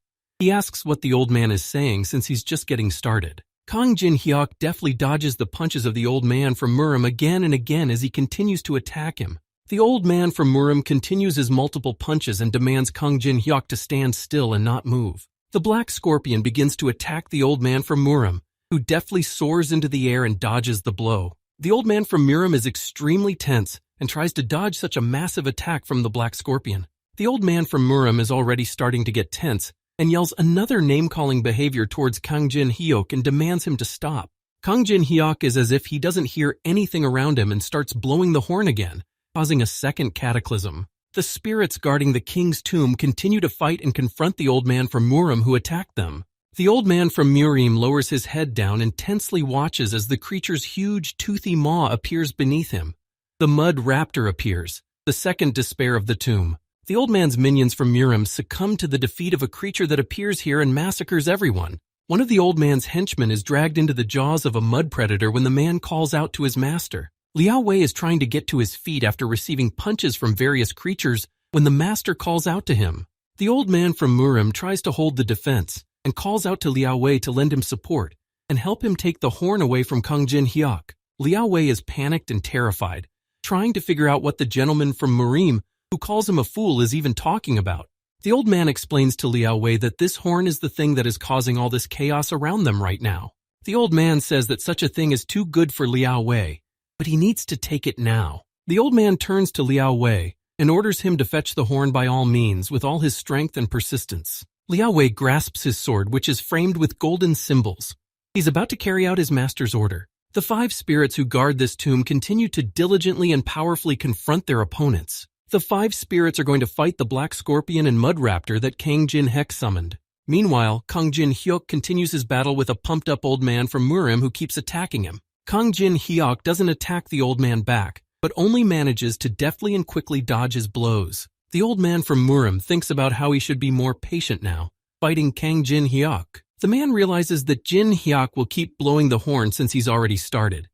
A: He asks what the old man is saying since he's just getting started. Kang Jin-hyuk deftly dodges the punches of the old man from Murim again and again as he continues to attack him. The old man from Murim continues his multiple punches and demands Kang Jin-hyuk to stand still and not move. The black scorpion begins to attack the old man from Murim, who deftly soars into the air and dodges the blow. The old man from Murim is extremely tense and tries to dodge such a massive attack from the black scorpion. The old man from Murim is already starting to get tense and yells another name-calling behavior towards Kang Jin-hyuk and demands him to stop. Kang Jin-hyuk is as if he doesn't hear anything around him and starts blowing the horn again, causing a second cataclysm. The spirits guarding the king's tomb continue to fight and confront the old man from Murim who attacked them. The old man from Murim lowers his head down and tensely watches as the creature's huge, toothy maw appears beneath him. The mud raptor appears, the second despair of the tomb. The old man's minions from Murim succumb to the defeat of a creature that appears here and massacres everyone. One of the old man's henchmen is dragged into the jaws of a mud predator when the man calls out to his master. Liao Wei is trying to get to his feet after receiving punches from various creatures when the master calls out to him. The old man from Murim tries to hold the defense and calls out to Liao Wei to lend him support and help him take the horn away from Kang Jin-hyuk. Liao Wei is panicked and terrified, trying to figure out what the gentleman from Murim who calls him a fool is even talking about. The old man explains to Liao Wei that this horn is the thing that is causing all this chaos around them right now. The old man says that such a thing is too good for Liao Wei, but he needs to take it now. The old man turns to Liao Wei and orders him to fetch the horn by all means with all his strength and persistence. Liao Wei grasps his sword, which is framed with golden symbols. He's about to carry out his master's order. The 5 spirits who guard this tomb continue to diligently and powerfully confront their opponents. The 5 spirits are going to fight the black scorpion and mud raptor that Kang Jin-hyuk summoned. Meanwhile, Kang Jin-hyuk continues his battle with a pumped-up old man from Murim who keeps attacking him. Kang Jin-hyuk doesn't attack the old man back, but only manages to deftly and quickly dodge his blows. The old man from Murim thinks about how he should be more patient now, fighting Kang Jin-hyuk. The man realizes that Jin-hyuk will keep blowing the horn since he's already started.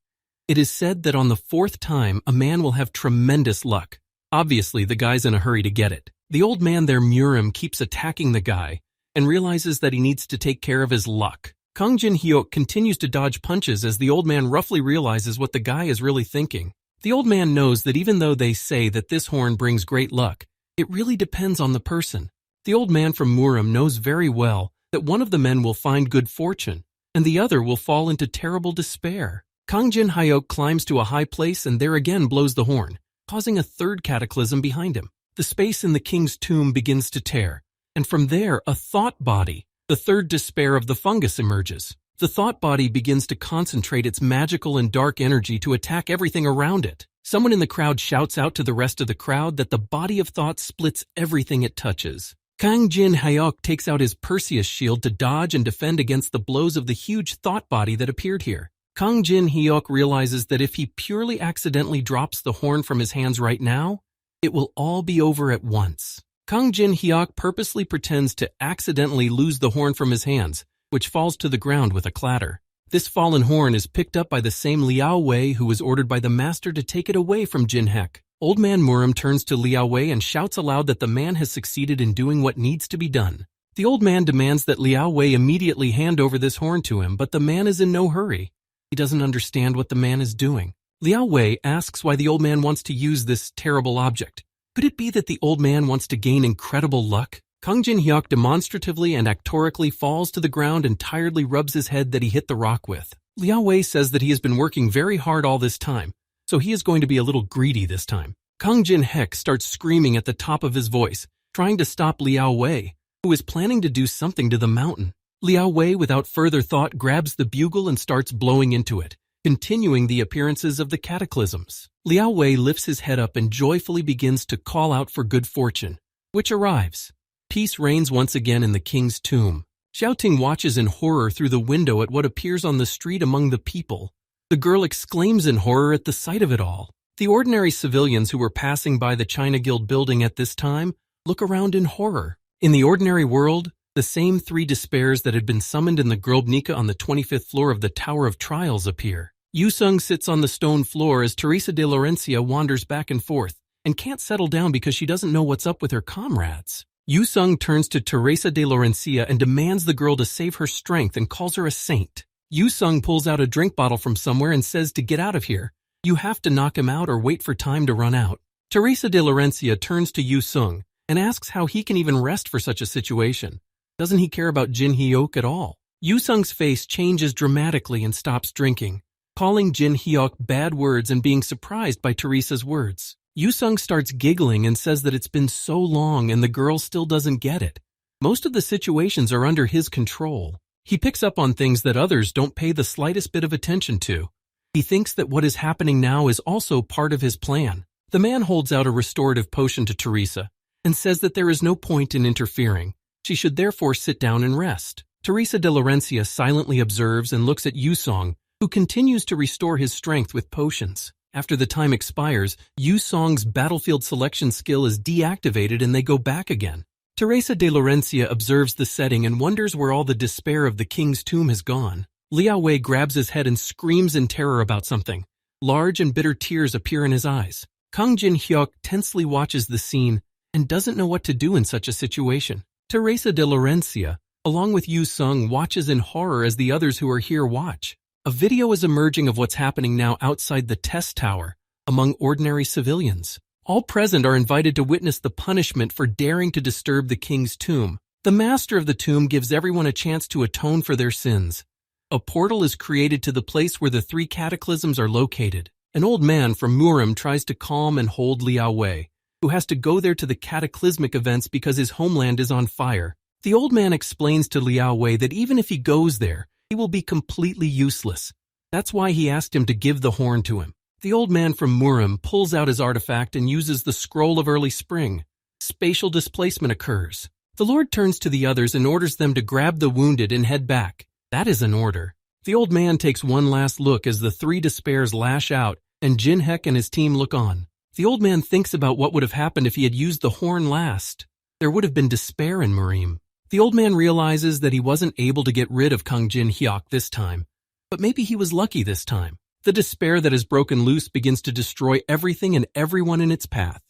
A: It is said that on the 4th time, a man will have tremendous luck. Obviously, the guy's in a hurry to get it. The old man there, Murim, keeps attacking the guy and realizes that he needs to take care of his luck. Kang Jin-hyuk continues to dodge punches as the old man roughly realizes what the guy is really thinking. The old man knows that even though they say that this horn brings great luck, it really depends on the person. The old man from Murim knows very well that one of the men will find good fortune and the other will fall into terrible despair. Kang Jin-hyuk climbs to a high place and there again blows the horn, causing a third cataclysm behind him. The space in the king's tomb begins to tear, and from there a thought body, the third despair of the fungus, emerges. The thought body begins to concentrate its magical and dark energy to attack everything around it. Someone in the crowd shouts out to the rest of the crowd that the body of thought splits everything it touches. Kang Jin-hyuk takes out his Perseus shield to dodge and defend against the blows of the huge thought body that appeared here. Kang Jin-hyuk realizes that if he purely accidentally drops the horn from his hands right now, it will all be over at once. Kang Jin-hyuk purposely pretends to accidentally lose the horn from his hands, which falls to the ground with a clatter. This fallen horn is picked up by the same Liao Wei who was ordered by the master to take it away from Jin-hyuk. Old man Murim turns to Liao Wei and shouts aloud that the man has succeeded in doing what needs to be done. The old man demands that Liao Wei immediately hand over this horn to him, but the man is in no hurry. He doesn't understand what the man is doing. Liao Wei asks why the old man wants to use this terrible object. Could it be that the old man wants to gain incredible luck? Kang Jin-hyuk demonstratively and actorically falls to the ground and tiredly rubs his head that he hit the rock with. Liao Wei says that he has been working very hard all this time, so he is going to be a little greedy this time. Kang Jin-hyuk starts screaming at the top of his voice, trying to stop Liao Wei, who is planning to do something to the mountain. Liao Wei, without further thought, grabs the bugle and starts blowing into it, continuing the appearances of the cataclysms. Liao Wei lifts his head up and joyfully begins to call out for good fortune, which arrives. Peace reigns once again in the king's tomb. Xiaoting watches in horror through the window at what appears on the street among the people. The girl exclaims in horror at the sight of it all. The ordinary civilians who were passing by the China Guild building at this time look around in horror. In the ordinary world, the same 3 despairs that had been summoned in the Grobnica on the 25th floor of the Tower of Trials appear. Yusung sits on the stone floor as Teresa de Laurencia wanders back and forth and can't settle down because she doesn't know what's up with her comrades. Yu Sung turns to Teresa de Laurencia and demands the girl to save her strength and calls her a saint. Yu Sung pulls out a drink bottle from somewhere and says to get out of here. You have to knock him out or wait for time to run out. Teresa de Laurencia turns to Yu Sung and asks how he can even rest for such a situation. Doesn't he care about Jin Hyuk at all? Yu Sung's face changes dramatically and stops drinking, calling Jin Hyuk bad words and being surprised by Teresa's words. Yu Sung starts giggling and says that it's been so long and the girl still doesn't get it. Most of the situations are under his control. He picks up on things that others don't pay the slightest bit of attention to. He thinks that what is happening now is also part of his plan. The man holds out a restorative potion to Teresa and says that there is no point in interfering. She should therefore sit down and rest. Teresa de Laurencia silently observes and looks at Yu Sung, who continues to restore his strength with potions. After the time expires, Yu Sung's battlefield selection skill is deactivated and they go back again. Teresa de Laurencia observes the setting and wonders where all the despair of the king's tomb has gone. Liao Wei grabs his head and screams in terror about something. Large and bitter tears appear in his eyes. Kang Jin Hyuk tensely watches the scene and doesn't know what to do in such a situation. Teresa de Laurencia, along with Yu Sung, watches in horror as the others who are here watch. A video is emerging of what's happening now outside the test tower, among ordinary civilians. All present are invited to witness the punishment for daring to disturb the king's tomb. The master of the tomb gives everyone a chance to atone for their sins. A portal is created to the place where the three cataclysms are located. An old man from Murim tries to calm and hold Liao Wei, who has to go there to the cataclysmic events because his homeland is on fire. The old man explains to Liao Wei that even if he goes there, he will be completely useless. That's why he asked him to give the horn to him. The old man from Murim pulls out his artifact and uses the scroll of early spring. Spatial displacement occurs. The Lord turns to the others and orders them to grab the wounded and head back. That is an order. The old man takes one last look as the three despairs lash out and Jin Hek and his team look on. The old man thinks about what would have happened if he had used the horn last. There would have been despair in Murim. The old man realizes that he wasn't able to get rid of Kang Jin Hyuk this time, but maybe he was lucky this time. The despair that has broken loose begins to destroy everything and everyone in its path.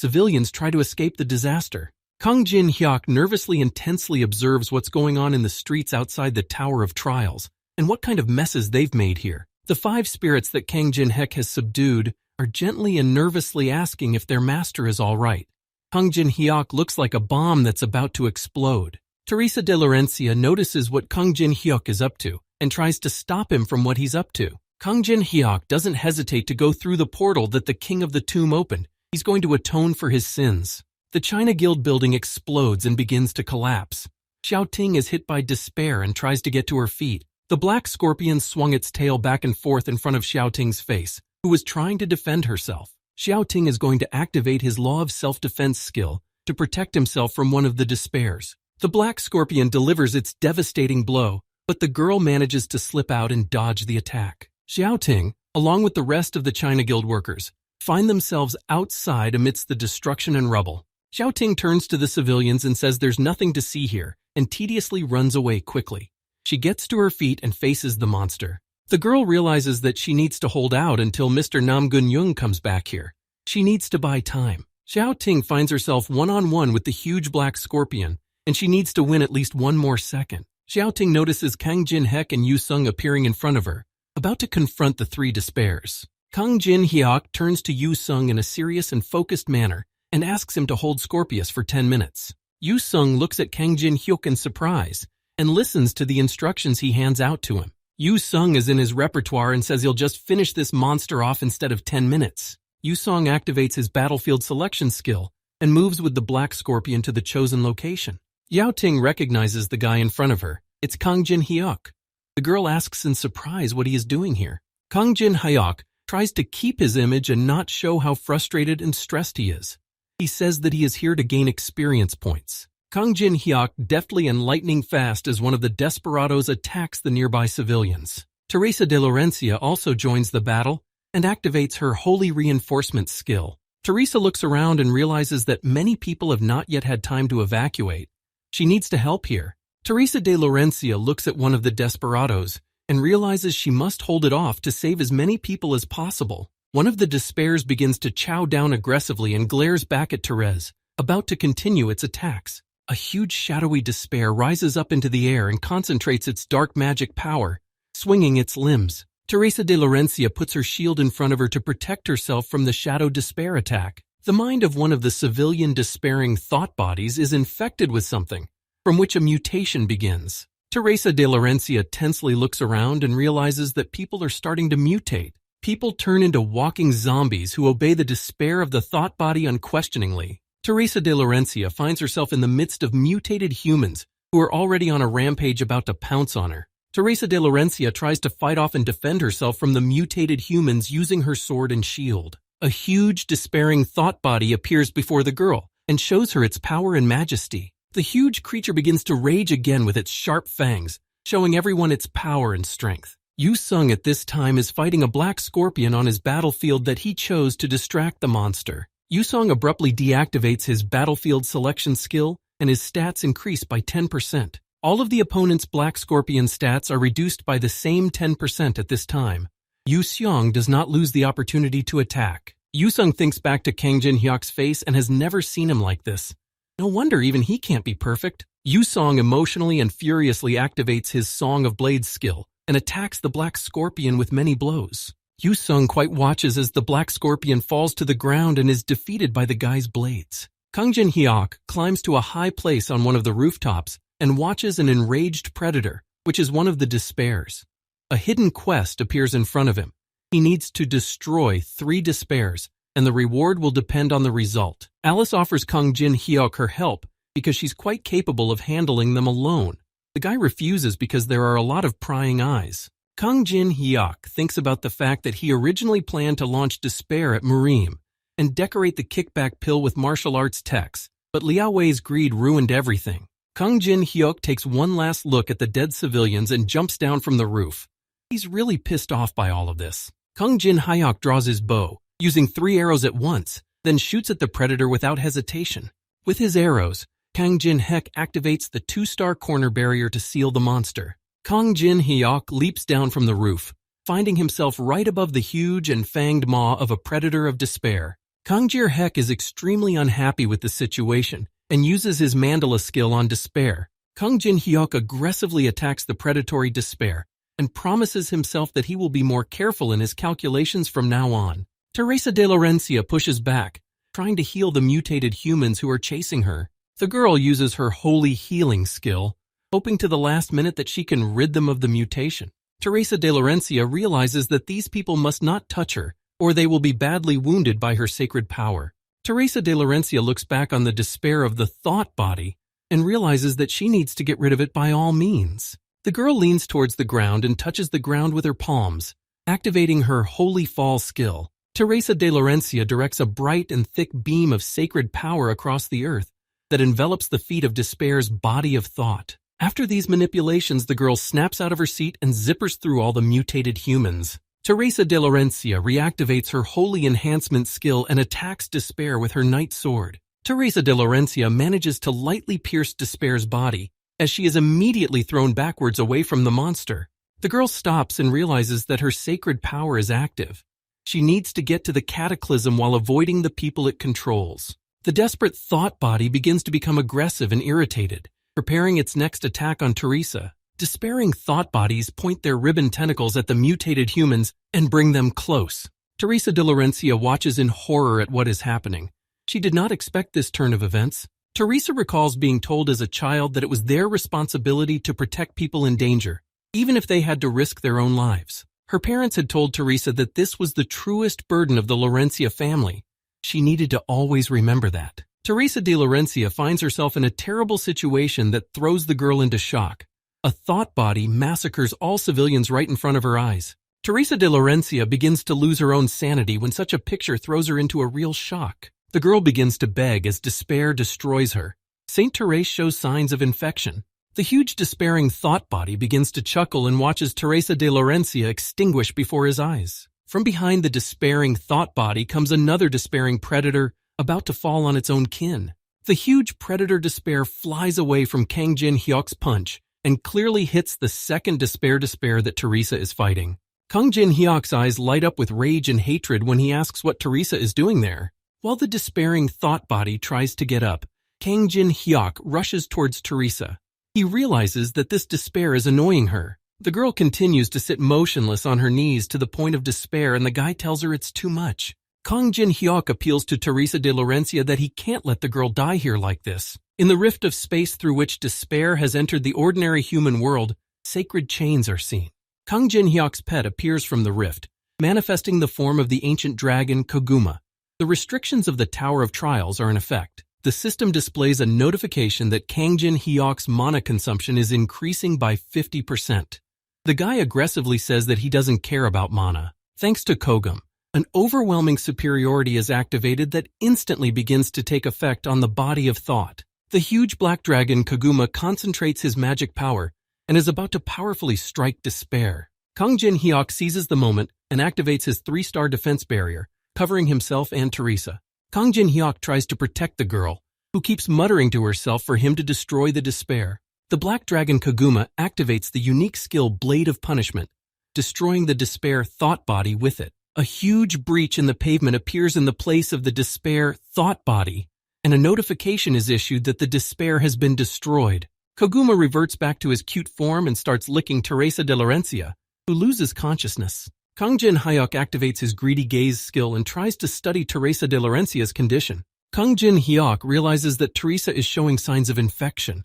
A: Civilians try to escape the disaster. Kang Jin Hyuk nervously and tensely observes what's going on in the streets outside the Tower of Trials and what kind of messes they've made here. The 5 spirits that Kang Jin Hek has subdued are gently and nervously asking if their master is all right. Kang Jin Hyuk looks like a bomb that's about to explode. Teresa de Laurencia notices what Kang Jin Hyuk is up to and tries to stop him from what he's up to. Kang Jin Hyuk doesn't hesitate to go through the portal that the king of the tomb opened. He's going to atone for his sins. The China Guild building explodes and begins to collapse. Xiao Ting is hit by despair and tries to get to her feet. The black scorpion swung its tail back and forth in front of Xiao Ting's face, who was trying to defend herself. Xiao Ting is going to activate his law of self-defense skill to protect himself from one of the despairs. The black scorpion delivers its devastating blow, but the girl manages to slip out and dodge the attack. Xiao Ting, along with the rest of the China Guild workers, find themselves outside amidst the destruction and rubble. Xiao Ting turns to the civilians and says there's nothing to see here, and tediously runs away quickly. She gets to her feet and faces the monster. The girl realizes that she needs to hold out until Mr. Nam Gun-young comes back here. She needs to buy time. Xiao Ting finds herself one-on-one with the huge black scorpion, and she needs to win at least one more second. Xiao Ting notices Kang Jin Hek and Yu Sung appearing in front of her, about to confront the 3 despairs. Kang Jin Hyuk turns to Yu Sung in a serious and focused manner and asks him to hold Scorpius for 10 minutes. Yu Sung looks at Kang Jin Hyuk in surprise and listens to the instructions he hands out to him. Yu Sung is in his repertoire and says he'll just finish this monster off instead of 10 minutes. Yu Sung activates his battlefield selection skill and moves with the black scorpion to the chosen location. Yao Ting recognizes the guy in front of her. It's Kang Jin Hyuk. The girl asks in surprise what he is doing here. Kang Jin Hyuk tries to keep his image and not show how frustrated and stressed he is. He says that he is here to gain experience points. Kang Jin Hyuk deftly and lightning fast as one of the desperados attacks the nearby civilians. Teresa de Laurencia also joins the battle and activates her holy reinforcement skill. Teresa looks around and realizes that many people have not yet had time to evacuate. She needs to help here. Teresa de Laurencia looks at one of the desperados and realizes she must hold it off to save as many people as possible. One of the despairs begins to chow down aggressively and glares back at Therese, about to continue its attacks. A huge shadowy despair rises up into the air and concentrates its dark magic power, swinging its limbs. Teresa de Laurencia puts her shield in front of her to protect herself from the shadow despair attack. The mind of one of the civilian despairing thought bodies is infected with something, from which a mutation begins. Teresa de Laurencia tensely looks around and realizes that people are starting to mutate. People turn into walking zombies who obey the despair of the thought body unquestioningly. Teresa de Laurencia finds herself in the midst of mutated humans who are already on a rampage about to pounce on her. Teresa de Laurencia tries to fight off and defend herself from the mutated humans using her sword and shield. A huge, despairing thought body appears before the girl and shows her its power and majesty. The huge creature begins to rage again with its sharp fangs, showing everyone its power and strength. Yu Sung at this time is fighting a black scorpion on his battlefield that he chose to distract the monster. Yu Sung abruptly deactivates his battlefield selection skill and his stats increase by 10%. All of the opponent's black scorpion stats are reduced by the same 10% at this time. Yu Seong does not lose the opportunity to attack. Yu Sung thinks back to Kang Jin Hyuk's face and has never seen him like this. No wonder even he can't be perfect. Yu Song emotionally and furiously activates his Song of Blades skill and attacks the black scorpion with many blows. Yu Sung quite watches as the black scorpion falls to the ground and is defeated by the guy's blades. Kang Jin Hyuk climbs to a high place on one of the rooftops and watches an enraged predator, which is one of the despairs. A hidden quest appears in front of him. He needs to destroy 3 despairs, and the reward will depend on the result. Alice offers Kang Jin Hyuk her help because she's quite capable of handling them alone. The guy refuses because there are a lot of prying eyes. Kang Jin Hyuk thinks about the fact that he originally planned to launch Despair at Murim and decorate the kickback pill with martial arts techs, but Liao Wei's greed ruined everything. Kang Jin Hyuk takes one last look at the dead civilians and jumps down from the roof. He's really pissed off by all of this. Kang Jin Hyuk draws his bow, using 3 arrows at once, then shoots at the predator without hesitation. With his arrows, Kang Jin Hyuk activates the 2-star corner barrier to seal the monster. Kang Jin Hyuk leaps down from the roof, finding himself right above the huge and fanged maw of a predator of despair. Kang Jin Hyuk is extremely unhappy with the situation and uses his mandala skill on despair. Kang Jin Hyuk aggressively attacks the predatory despair and promises himself that he will be more careful in his calculations from now on. Teresa de Laurencia pushes back, trying to heal the mutated humans who are chasing her. The girl uses her holy healing skill, hoping to the last minute that she can rid them of the mutation. Teresa de Laurencia realizes that these people must not touch her, or they will be badly wounded by her sacred power. Teresa de Laurencia looks back on the despair of the thought body and realizes that she needs to get rid of it by all means. The girl leans towards the ground and touches the ground with her palms, activating her Holy Fall skill. Teresa de Laurencia directs a bright and thick beam of sacred power across the earth that envelops the feet of Despair's body of thought. After these manipulations, the girl snaps out of her seat and zippers through all the mutated humans. Teresa de Laurencia reactivates her Holy Enhancement skill and attacks Despair with her Knight Sword. Teresa de Laurencia manages to lightly pierce Despair's body as she is immediately thrown backwards away from the monster. The girl stops and realizes that her sacred power is active. She needs to get to the cataclysm while avoiding the people it controls. The desperate thought body begins to become aggressive and irritated, preparing its next attack on Teresa. Despairing thought bodies point their ribbon tentacles at the mutated humans and bring them close. Teresa de Laurencia watches in horror at what is happening. She did not expect this turn of events. Teresa recalls being told as a child that it was their responsibility to protect people in danger, even if they had to risk their own lives. Her parents had told Teresa that this was the truest burden of the Laurencia family. She needed to always remember that. Teresa de Laurencia finds herself in a terrible situation that throws the girl into shock. A thought body massacres all civilians right in front of her eyes. Teresa de Laurencia begins to lose her own sanity when such a picture throws her into a real shock. The girl begins to beg as despair destroys her. Saint Therese shows signs of infection. The huge despairing thought body begins to chuckle and watches Teresa de Laurencia extinguish before his eyes. From behind the despairing thought body comes another despairing predator about to fall on its own kin. The huge predator despair flies away from Kang Jin Hyuk's punch and clearly hits the second despair that Teresa is fighting. Kang Jin Hyuk's eyes light up with rage and hatred when he asks what Teresa is doing there. While the despairing thought body tries to get up, Kang Jin-hyuk rushes towards Teresa. He realizes that this despair is annoying her. The girl continues to sit motionless on her knees to the point of despair, and the guy tells her it's too much. Kang Jin-hyuk appeals to Teresa de Laurencia that he can't let the girl die here like this. In the rift of space through which despair has entered the ordinary human world, sacred chains are seen. Kang Jin-hyuk's pet appears from the rift, manifesting the form of the ancient dragon Koguma. The restrictions of the Tower of Trials are in effect. The system displays a notification that Kang Jin-hyuk's mana consumption is increasing by 50%. The guy aggressively says that he doesn't care about mana. Thanks to Kogum, an overwhelming superiority is activated that instantly begins to take effect on the body of thought. The huge black dragon Koguma concentrates his magic power and is about to powerfully strike despair. Kang Jin-hyuk seizes the moment and activates his 3-star defense barrier, covering himself and Teresa. Kang Jin-hyuk tries to protect the girl, who keeps muttering to herself for him to destroy the despair. The black dragon Koguma activates the unique skill Blade of Punishment, destroying the despair thought body with it. A huge breach in the pavement appears in the place of the despair thought body, and a notification is issued that the despair has been destroyed. Koguma reverts back to his cute form and starts licking Teresa de Laurencia, who loses consciousness. Kang Jin-hyuk activates his greedy gaze skill and tries to study Teresa de Laurencia's condition. Kang Jin-hyuk realizes that Teresa is showing signs of infection.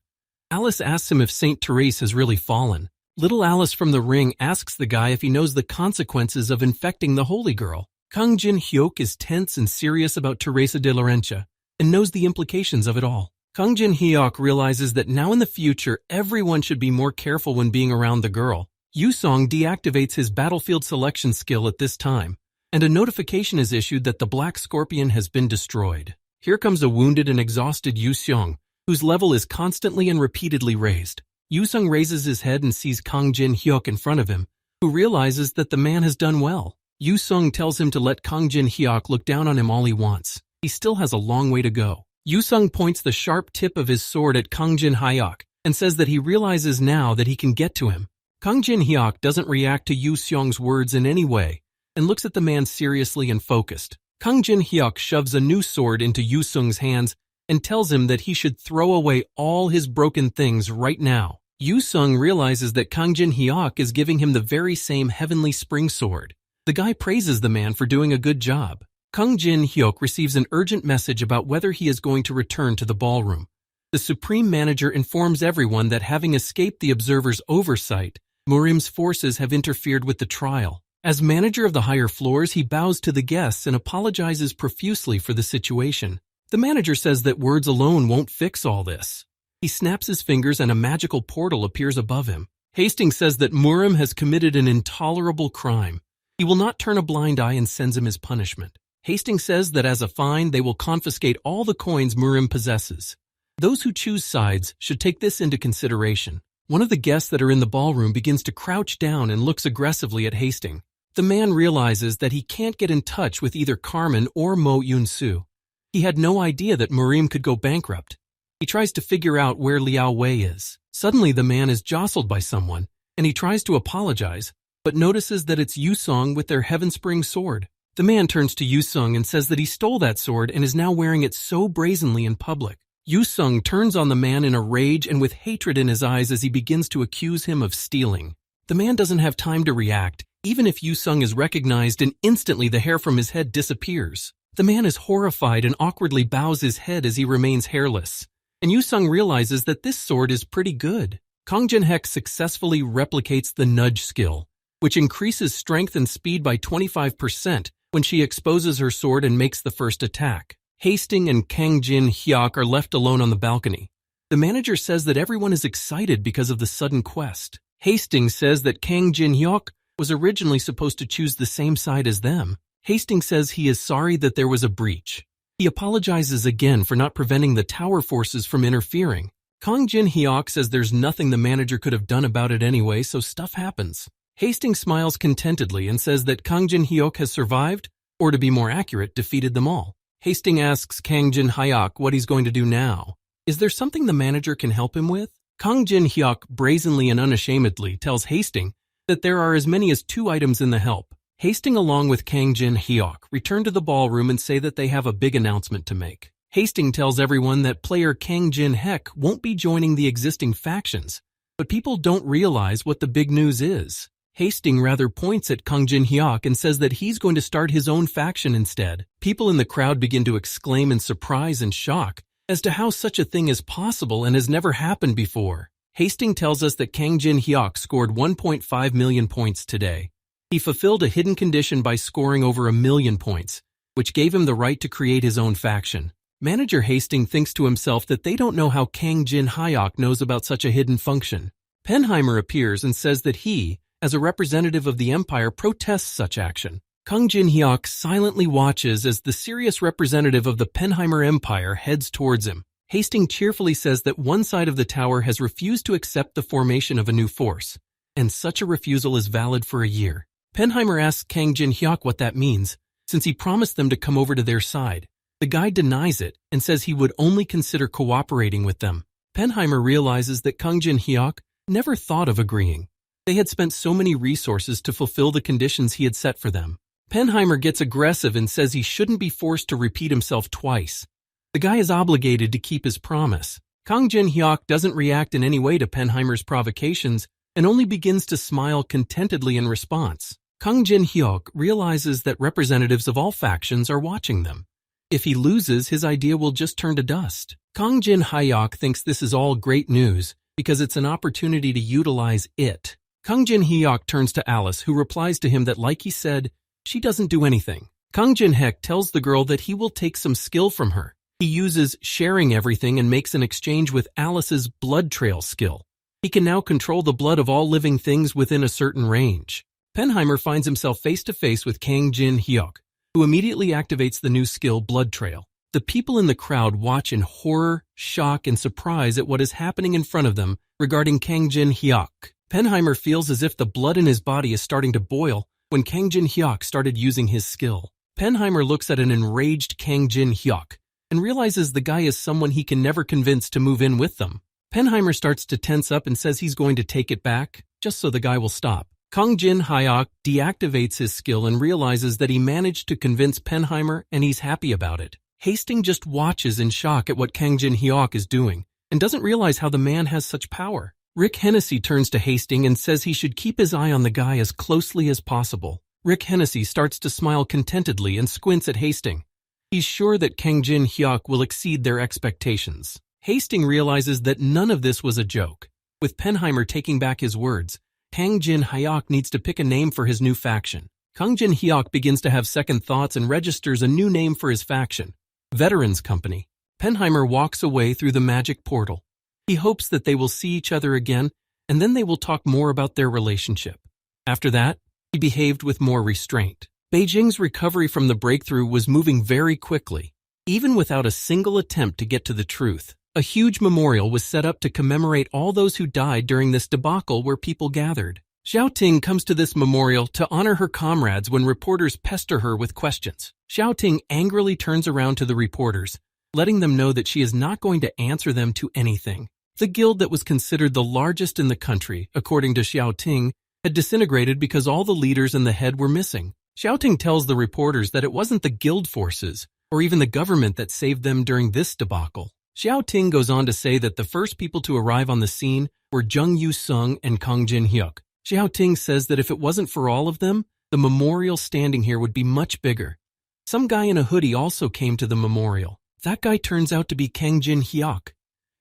A: Alice asks him if Saint Therese has really fallen. Little Alice from the ring asks the guy if he knows the consequences of infecting the holy girl. Kang Jin-hyuk is tense and serious about Teresa de Laurencia and knows the implications of it all. Kang Jin-hyuk realizes that now in the future everyone should be more careful when being around the girl. Yusong deactivates his battlefield selection skill at this time, and a notification is issued that the Black Scorpion has been destroyed. Here comes a wounded and exhausted Yusong, whose level is constantly and repeatedly raised. Yusong raises his head and sees Kang Jin-hyuk in front of him, who realizes that the man has done well. Yusong tells him to let Kang Jin-hyuk look down on him all he wants. He still has a long way to go. Yusong points the sharp tip of his sword at Kang Jin-hyuk and says that he realizes now that he can get to him. Kang Jin-hyuk doesn't react to Yusong's words in any way and looks at the man seriously and focused. Kang Jin-hyuk shoves a new sword into Yusong's hands and tells him that he should throw away all his broken things right now. Yusong realizes that Kang Jin-hyuk is giving him the very same heavenly spring sword. The guy praises the man for doing a good job. Kang Jin-hyuk receives an urgent message about whether he is going to return to the ballroom. The Supreme Manager informs everyone that having escaped the observer's oversight, Murim's forces have interfered with the trial. As manager of the higher floors, he bows to the guests and apologizes profusely for the situation. The manager says that words alone won't fix all this. He snaps his fingers and a magical portal appears above him. Hastings says that Murim has committed an intolerable crime. He will not turn a blind eye and sends him his punishment. Hastings says that as a fine, they will confiscate all the coins Murim possesses. Those who choose sides should take this into consideration. One of the guests that are in the ballroom begins to crouch down and looks aggressively at Hastings. The man realizes that he can't get in touch with either Carmen or Mo Yun-soo. He had no idea that Murim could go bankrupt. He tries to figure out where Liao Wei is. Suddenly the man is jostled by someone, and he tries to apologize, but notices that it's Yusong with their Heaven Spring sword. The man turns to Yusong and says that he stole that sword and is now wearing it so brazenly in public. Yusong turns on the man in a rage and with hatred in his eyes as he begins to accuse him of stealing. The man doesn't have time to react, even if Yusong is recognized, and instantly the hair from his head disappears. The man is horrified and awkwardly bows his head as he remains hairless. And Yusong realizes that this sword is pretty good. Kang Jin-hyuk successfully replicates the nudge skill, which increases strength and speed by 25% when she exposes her sword and makes the first attack. Hastings and Kang Jin-hyuk are left alone on the balcony. The manager says that everyone is excited because of the sudden quest. Hastings says that Kang Jin-hyuk was originally supposed to choose the same side as them. Hastings says he is sorry that there was a breach. He apologizes again for not preventing the tower forces from interfering. Kang Jin-hyuk says there's nothing the manager could have done about it anyway, so stuff happens. Hastings smiles contentedly and says that Kang Jin-hyuk has survived, or to be more accurate, defeated them all. Hastings asks Kang Jin-hyuk what he's going to do now. Is there something the manager can help him with? Kang Jin-hyuk brazenly and unashamedly tells Hastings that there are as many as 2 items in the help. Hastings along with Kang Jin-hyuk return to the ballroom and say that they have a big announcement to make. Hastings tells everyone that player Kang Jin-hyuk won't be joining the existing factions, but people don't realize what the big news is. Hastings rather points at Kang Jin-hyuk and says that he's going to start his own faction instead. People in the crowd begin to exclaim in surprise and shock as to how such a thing is possible and has never happened before. Hastings tells us that Kang Jin-hyuk scored 1.5 million points today. He fulfilled a hidden condition by scoring over 1 million points, which gave him the right to create his own faction. Manager Hastings thinks to himself that they don't know how Kang Jin-hyuk knows about such a hidden function. Penheimer appears and says that he, as a representative of the Empire, protests such action. Kang Jin-hyuk silently watches as the serious representative of the Penheimer Empire heads towards him. Hastings cheerfully says that one side of the tower has refused to accept the formation of a new force, and such a refusal is valid for a year. Penheimer asks Kang Jin-hyuk what that means, since he promised them to come over to their side. The guy denies it and says he would only consider cooperating with them. Penheimer realizes that Kang Jin-hyuk never thought of agreeing. They had spent so many resources to fulfill the conditions he had set for them. Penheimer gets aggressive and says he shouldn't be forced to repeat himself twice. The guy is obligated to keep his promise. Kang Jin-hyuk doesn't react in any way to Penheimer's provocations and only begins to smile contentedly in response. Kang Jin-hyuk realizes that representatives of all factions are watching them. If he loses, his idea will just turn to dust. Kang Jin-hyuk thinks this is all great news because it's an opportunity to utilize it. Kang Jin-hyuk turns to Alice, who replies to him that, like he said, she doesn't do anything. Kang Jin-hyuk tells the girl that he will take some skill from her. He uses sharing everything and makes an exchange with Alice's blood trail skill. He can now control the blood of all living things within a certain range. Penheimer finds himself face-to-face with Kang Jin-hyuk, who immediately activates the new skill Blood Trail. The people in the crowd watch in horror, shock, and surprise at what is happening in front of them regarding Kang Jin-hyuk. Penheimer feels as if the blood in his body is starting to boil when Kang Jin-hyuk started using his skill. Penheimer looks at an enraged Kang Jin-hyuk and realizes the guy is someone he can never convince to move in with them. Penheimer starts to tense up and says he's going to take it back, just so the guy will stop. Kang Jin-hyuk deactivates his skill and realizes that he managed to convince Penheimer and he's happy about it. Hastings just watches in shock at what Kang Jin-hyuk is doing and doesn't realize how the man has such power. Rick Hennessy turns to Hastings and says he should keep his eye on the guy as closely as possible. Rick Hennessy starts to smile contentedly and squints at Hastings. He's sure that Kang Jin-hyuk will exceed their expectations. Hastings realizes that none of this was a joke. With Penheimer taking back his words, Kang Jin-hyuk needs to pick a name for his new faction. Kang Jin-hyuk begins to have second thoughts and registers a new name for his faction, Veterans Company. Penheimer walks away through the magic portal. He hopes that they will see each other again, and then they will talk more about their relationship. After that, he behaved with more restraint. Beijing's recovery from the breakthrough was moving very quickly. Even without a single attempt to get to the truth, a huge memorial was set up to commemorate all those who died during this debacle where people gathered. Xiaoting comes to this memorial to honor her comrades when reporters pester her with questions. Xiaoting angrily turns around to the reporters, letting them know that she is not going to answer them to anything. The guild that was considered the largest in the country, according to Xiaoting, had disintegrated because all the leaders and the head were missing. Xiaoting tells the reporters that it wasn't the guild forces or even the government that saved them during this debacle. Xiaoting goes on to say that the first people to arrive on the scene were Jung Yu-sung and Kang Jin-hyuk. Xiaoting says that if it wasn't for all of them, the memorial standing here would be much bigger. Some guy in a hoodie also came to the memorial. That guy turns out to be Kang Jin-hyuk.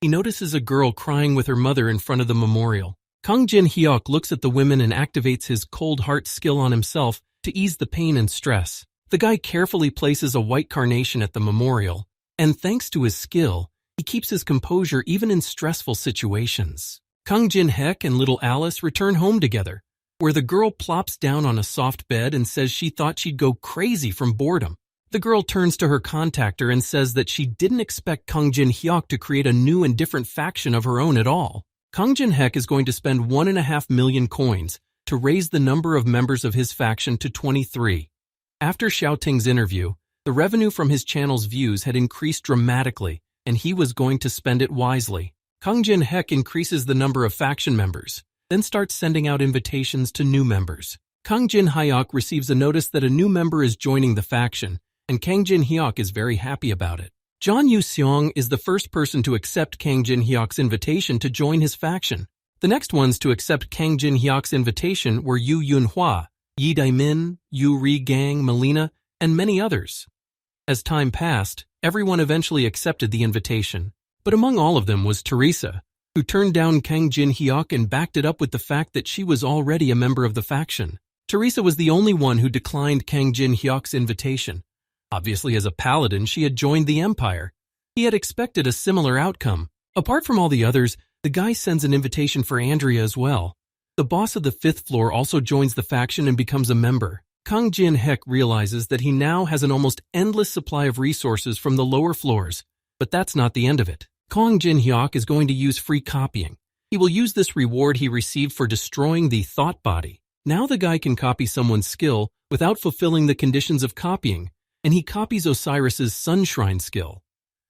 A: He notices a girl crying with her mother in front of the memorial. Kang Jin-hyuk looks at the women and activates his cold heart skill on himself to ease the pain and stress. The guy carefully places a white carnation at the memorial, and thanks to his skill, he keeps his composure even in stressful situations. Kang Jin-hyuk and little Alice return home together, where the girl plops down on a soft bed and says she thought she'd go crazy from boredom. The girl turns to her contactor and says that she didn't expect Kang Jin-hyuk to create a new and different faction of her own at all. Kang Jin-hyuk is going to spend 1.5 million coins to raise the number of members of his faction to 23. After Xiaoting's interview, the revenue from his channel's views had increased dramatically, and he was going to spend it wisely. Kang Jin-hyuk increases the number of faction members, then starts sending out invitations to new members. Kang Jin-hyuk receives a notice that a new member is joining the faction, and Kang Jin-hyuk is very happy about it. John Yu Seong is the first person to accept Kang Jin-hyuk's invitation to join his faction. The next ones to accept Kang Jin-hyuk's invitation were Yu Yunhua, Yi Daimin, Yu Ri-gang, Melina, and many others. As time passed, everyone eventually accepted the invitation. But among all of them was Teresa, who turned down Kang Jin-hyuk and backed it up with the fact that she was already a member of the faction. Teresa was the only one who declined Kang Jin-hyuk's invitation. Obviously, as a paladin, she had joined the Empire. He had expected a similar outcome. Apart from all the others, the guy sends an invitation for Andrea as well. The boss of the 5th floor also joins the faction and becomes a member. Kang Jin-hyuk realizes that he now has an almost endless supply of resources from the lower floors, but that's not the end of it. Kang Jin-hyuk is going to use free copying. He will use this reward he received for destroying the thought body. Now the guy can copy someone's skill without fulfilling the conditions of copying, and he copies Osiris's Sun Shrine skill.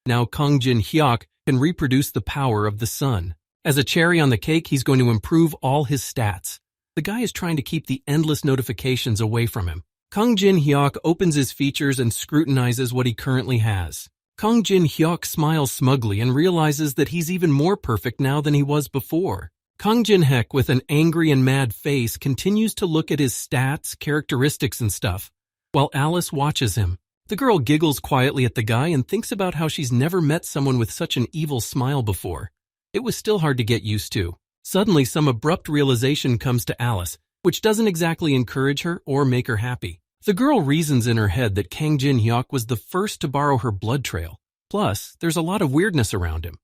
A: Now Kang Jin-hyuk can reproduce the power of the sun. As a cherry on the cake, he's going to improve all his stats. The guy is trying to keep the endless notifications away from him. Kang Jin-hyuk opens his features and scrutinizes what he currently has. Kang Jin-hyuk smiles smugly and realizes that he's even more perfect now than he was before. Kang Jin-hyuk, with an angry and mad face, continues to look at his stats, characteristics, and stuff, while Alice watches him. The girl giggles quietly at the guy and thinks about how she's never met someone with such an evil smile before. It was still hard to get used to. Suddenly, some abrupt realization comes to Alice, which doesn't exactly encourage her or make her happy. The girl reasons in her head that Kang Jin-hyuk was the first to borrow her blood trail. Plus, there's a lot of weirdness around him.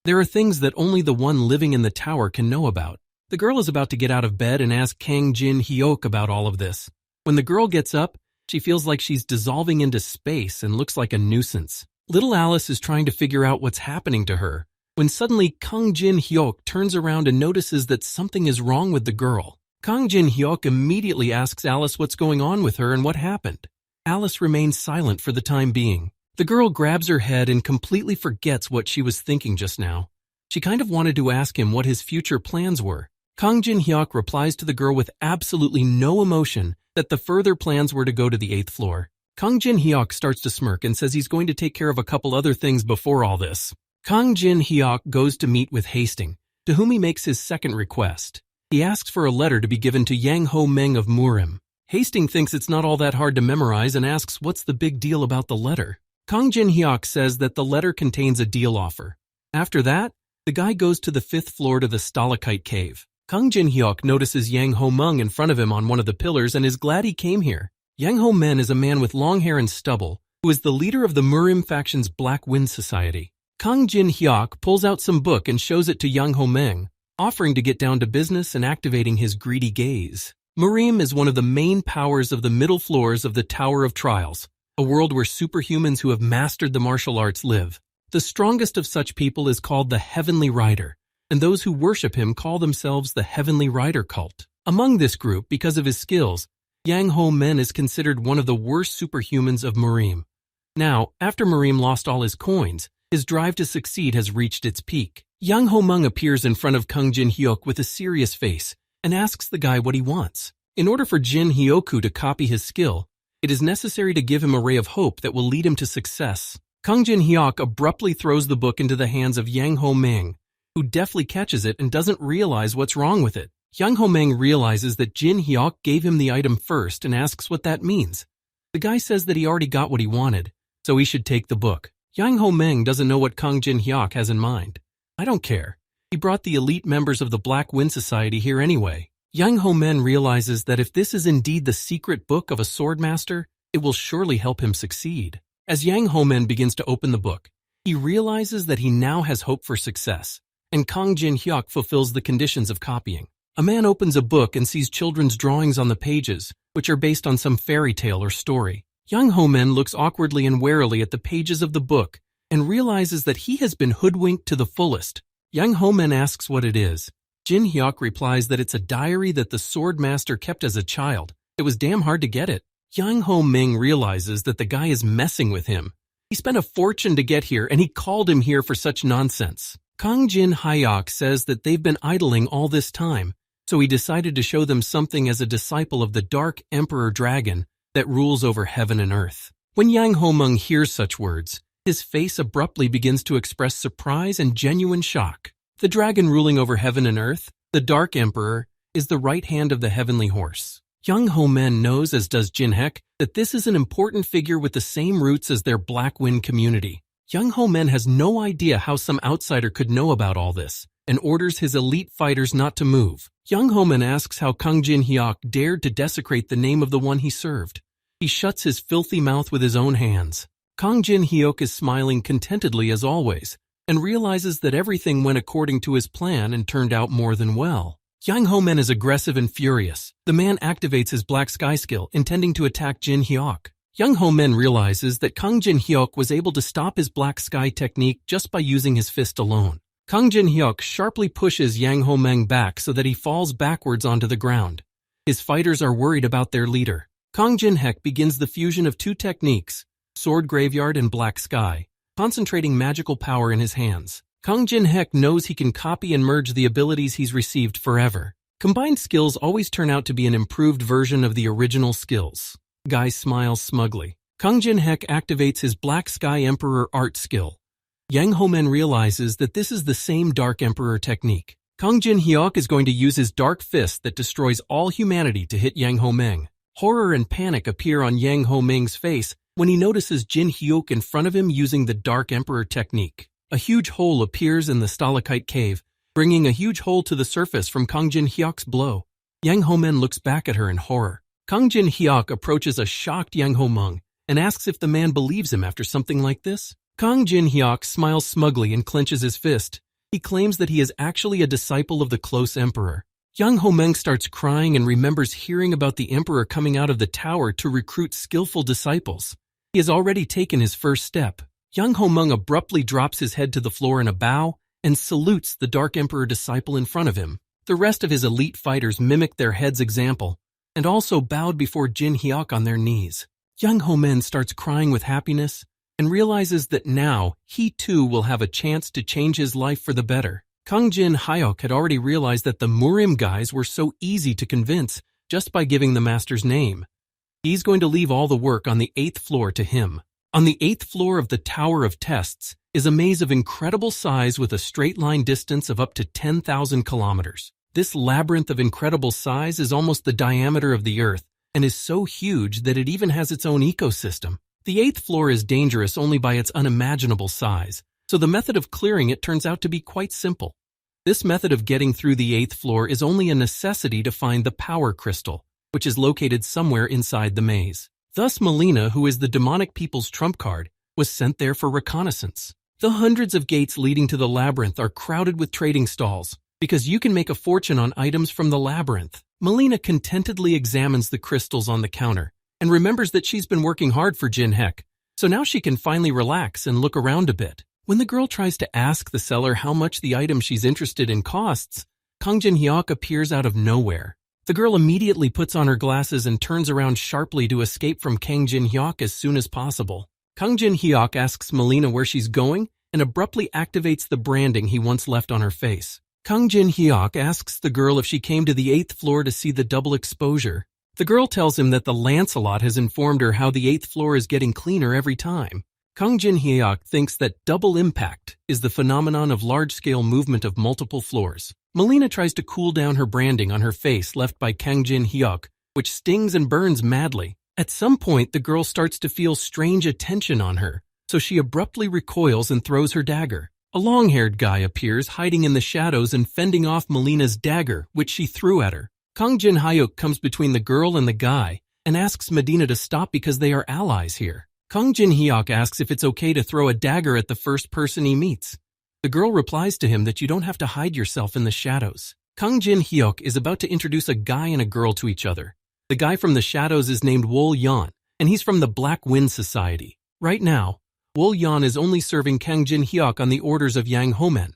A: There are things that only the one living in the tower can know about. The girl is about to get out of bed and ask Kang Jin-hyuk about all of this. When the girl gets up, she feels like she's dissolving into space and looks like a nuisance. Little Alice is trying to figure out what's happening to her, when suddenly Kang Jin-hyuk turns around and notices that something is wrong with the girl. Kang Jin-hyuk immediately asks Alice what's going on with her and what happened. Alice remains silent for the time being. The girl grabs her head and completely forgets what she was thinking just now. She kind of wanted to ask him what his future plans were. Kang Jin-hyuk replies to the girl with absolutely no emotion that the further plans were to go to the 8th floor. Kang Jin-hyuk starts to smirk and says he's going to take care of a couple other things before all this. Kang Jin-hyuk goes to meet with Hastings, to whom he makes his second request. He asks for a letter to be given to Yang Ho Meng of Murim. Hastings thinks it's not all that hard to memorize and asks what's the big deal about the letter. Kang Jin-hyuk says that the letter contains a deal offer. After that, the guy goes to the 5th floor to the Stalactite Cave. Kang Jin-hyuk notices Yang Ho Meng in front of him on one of the pillars and is glad he came here. Yang Ho Meng is a man with long hair and stubble, who is the leader of the Murim faction's Black Wind Society. Kang Jin-hyuk pulls out some book and shows it to Yang Ho Meng, offering to get down to business and activating his greedy gaze. Murim is one of the main powers of the middle floors of the Tower of Trials, a world where superhumans who have mastered the martial arts live. The strongest of such people is called the Heavenly Rider, and those who worship him call themselves the Heavenly Rider cult. Among this group, because of his skills, Yang Ho Meng is considered one of the worst superhumans of Murim. Now, after Murim lost all his coins, his drive to succeed has reached its peak. Yang Ho Meng appears in front of Kang Jin-hyuk with a serious face and asks the guy what he wants. In order for Jin-hyoku to copy his skill, it is necessary to give him a ray of hope that will lead him to success. Kang Jin-hyuk abruptly throws the book into the hands of Yang Ho Meng, who deftly catches it and doesn't realize what's wrong with it. Yang Ho Meng realizes that Jin-hyuk gave him the item first and asks what that means. The guy says that he already got what he wanted, so he should take the book. Yang Ho Meng doesn't know what Kang Jin-hyuk has in mind. I don't care. He brought the elite members of the Black Wind Society here anyway. Yang Ho Meng realizes that if this is indeed the secret book of a swordmaster, it will surely help him succeed. As Yang Ho Meng begins to open the book, he realizes that he now has hope for success, and Kang Jin-hyuk fulfills the conditions of copying. A man opens a book and sees children's drawings on the pages, which are based on some fairy tale or story. Yang Ho Meng looks awkwardly and warily at the pages of the book and realizes that he has been hoodwinked to the fullest. Yang Ho Meng asks what it is. Jin-hyuk replies that it's a diary that the sword master kept as a child. It was damn hard to get it. Yang Ho Meng realizes that the guy is messing with him. He spent a fortune to get here, and he called him here for such nonsense. Kang Jin-hyuk says that they've been idling all this time, so he decided to show them something as a disciple of the Dark Emperor Dragon that rules over heaven and earth. When Yang Ho Meng hears such words, His face abruptly begins to express surprise and genuine shock. The dragon ruling over heaven and earth, the Dark Emperor, is the right hand of the heavenly horse. Young Ho-men knows, as does Jin-hek, that this is an important figure with the same roots as their Black Wind community. Young Ho-men has no idea how some outsider could know about all this, and orders his elite fighters not to move. Young Ho-men asks how Kang Jin-hyuk dared to desecrate the name of the one he served. He shuts his filthy mouth with his own hands. Kang Jin-hyuk is smiling contentedly as always, and realizes that everything went according to his plan and turned out more than well. Young Ho-men is aggressive and furious. The man activates his Black Sky skill, intending to attack Jin-hyuk. Young Ho-men realizes that Kang Jin-hyuk was able to stop his Black Sky technique just by using his fist alone. Kang Jin-hyuk sharply pushes Yang Ho-men back so that he falls backwards onto the ground. His fighters are worried about their leader. Kang Jin-hek begins the fusion of two techniques, Sword Graveyard and Black Sky, concentrating magical power in his hands. Kang Jin-hek knows he can copy and merge the abilities he's received forever. Combined skills always turn out to be an improved version of the original skills. Guy smiles smugly. Kang Jin-hek activates his Black Sky Emperor art skill. Yang Ho-men realizes that this is the same Dark Emperor technique. Kang Jin-hyuk is going to use his Dark Fist that destroys all humanity to hit Yang Ho-men. Horror and panic appear on Yang Ho-men's face when he notices Jin-hyuk in front of him using the Dark Emperor technique. A huge hole appears in the stalactite cave, bringing a huge hole to the surface from Kang Jin-hyuk's blow. Yang Ho-men looks back at her in horror. Kang Jin-hyuk approaches a shocked Yang Ho-men and asks if the man believes him after something like this. Kang Jin-hyuk smiles smugly and clenches his fist. He claims that he is actually a disciple of the close emperor. Young Ho-men starts crying and remembers hearing about the emperor coming out of the tower to recruit skillful disciples. He has already taken his first step. Young Ho-men abruptly drops his head to the floor in a bow and salutes the Dark Emperor disciple in front of him. The rest of his elite fighters mimicked their head's example and also bowed before Jin-hyuk on their knees. Young Ho-men starts crying with happiness and realizes that now he too will have a chance to change his life for the better. Kang Jin-hyuk had already realized that the Murim guys were so easy to convince just by giving the master's name. He's going to leave all the work on the 8th floor to him. On the 8th floor of the Tower of Tests is a maze of incredible size with a straight line distance of up to 10,000 kilometers. This labyrinth of incredible size is almost the diameter of the Earth and is so huge that it even has its own ecosystem. The 8th floor is dangerous only by its unimaginable size, so the method of clearing it turns out to be quite simple. This method of getting through the 8th floor is only a necessity to find the power crystal, which is located somewhere inside the maze. Thus, Melina, who is the demonic people's trump card, was sent there for reconnaissance. The hundreds of gates leading to the labyrinth are crowded with trading stalls, because you can make a fortune on items from the labyrinth. Melina contentedly examines the crystals on the counter and remembers that she's been working hard for Jin-hek, so now she can finally relax and look around a bit. When the girl tries to ask the seller how much the item she's interested in costs, Kang Jin-hyuk appears out of nowhere. The girl immediately puts on her glasses and turns around sharply to escape from Kang Jin-hyuk as soon as possible. Kang Jin-hyuk asks Melina where she's going and abruptly activates the branding he once left on her face. Kang Jin-hyuk asks the girl if she came to the 8th floor to see the double exposure. The girl tells him that the Lancelot has informed her how the 8th floor is getting cleaner every time. Kang Jin-hyuk thinks that double impact is the phenomenon of large-scale movement of multiple floors. Melina tries to cool down her branding on her face left by Kang Jin-hyuk, which stings and burns madly. At some point, the girl starts to feel strange attention on her, so she abruptly recoils and throws her dagger. A long-haired guy appears, hiding in the shadows and fending off Melina's dagger, which she threw at her. Kang Jin-hyuk comes between the girl and the guy and asks Medina to stop because they are allies here. Kang Jin-hyuk asks if it's okay to throw a dagger at the first person he meets. The girl replies to him that you don't have to hide yourself in the shadows. Kang Jin-hyuk is about to introduce a guy and a girl to each other. The guy from the shadows is named Wol-yeon, and he's from the Black Wind Society. Right now, Wol-yeon is only serving Kang Jin-hyuk on the orders of Yang Ho-men.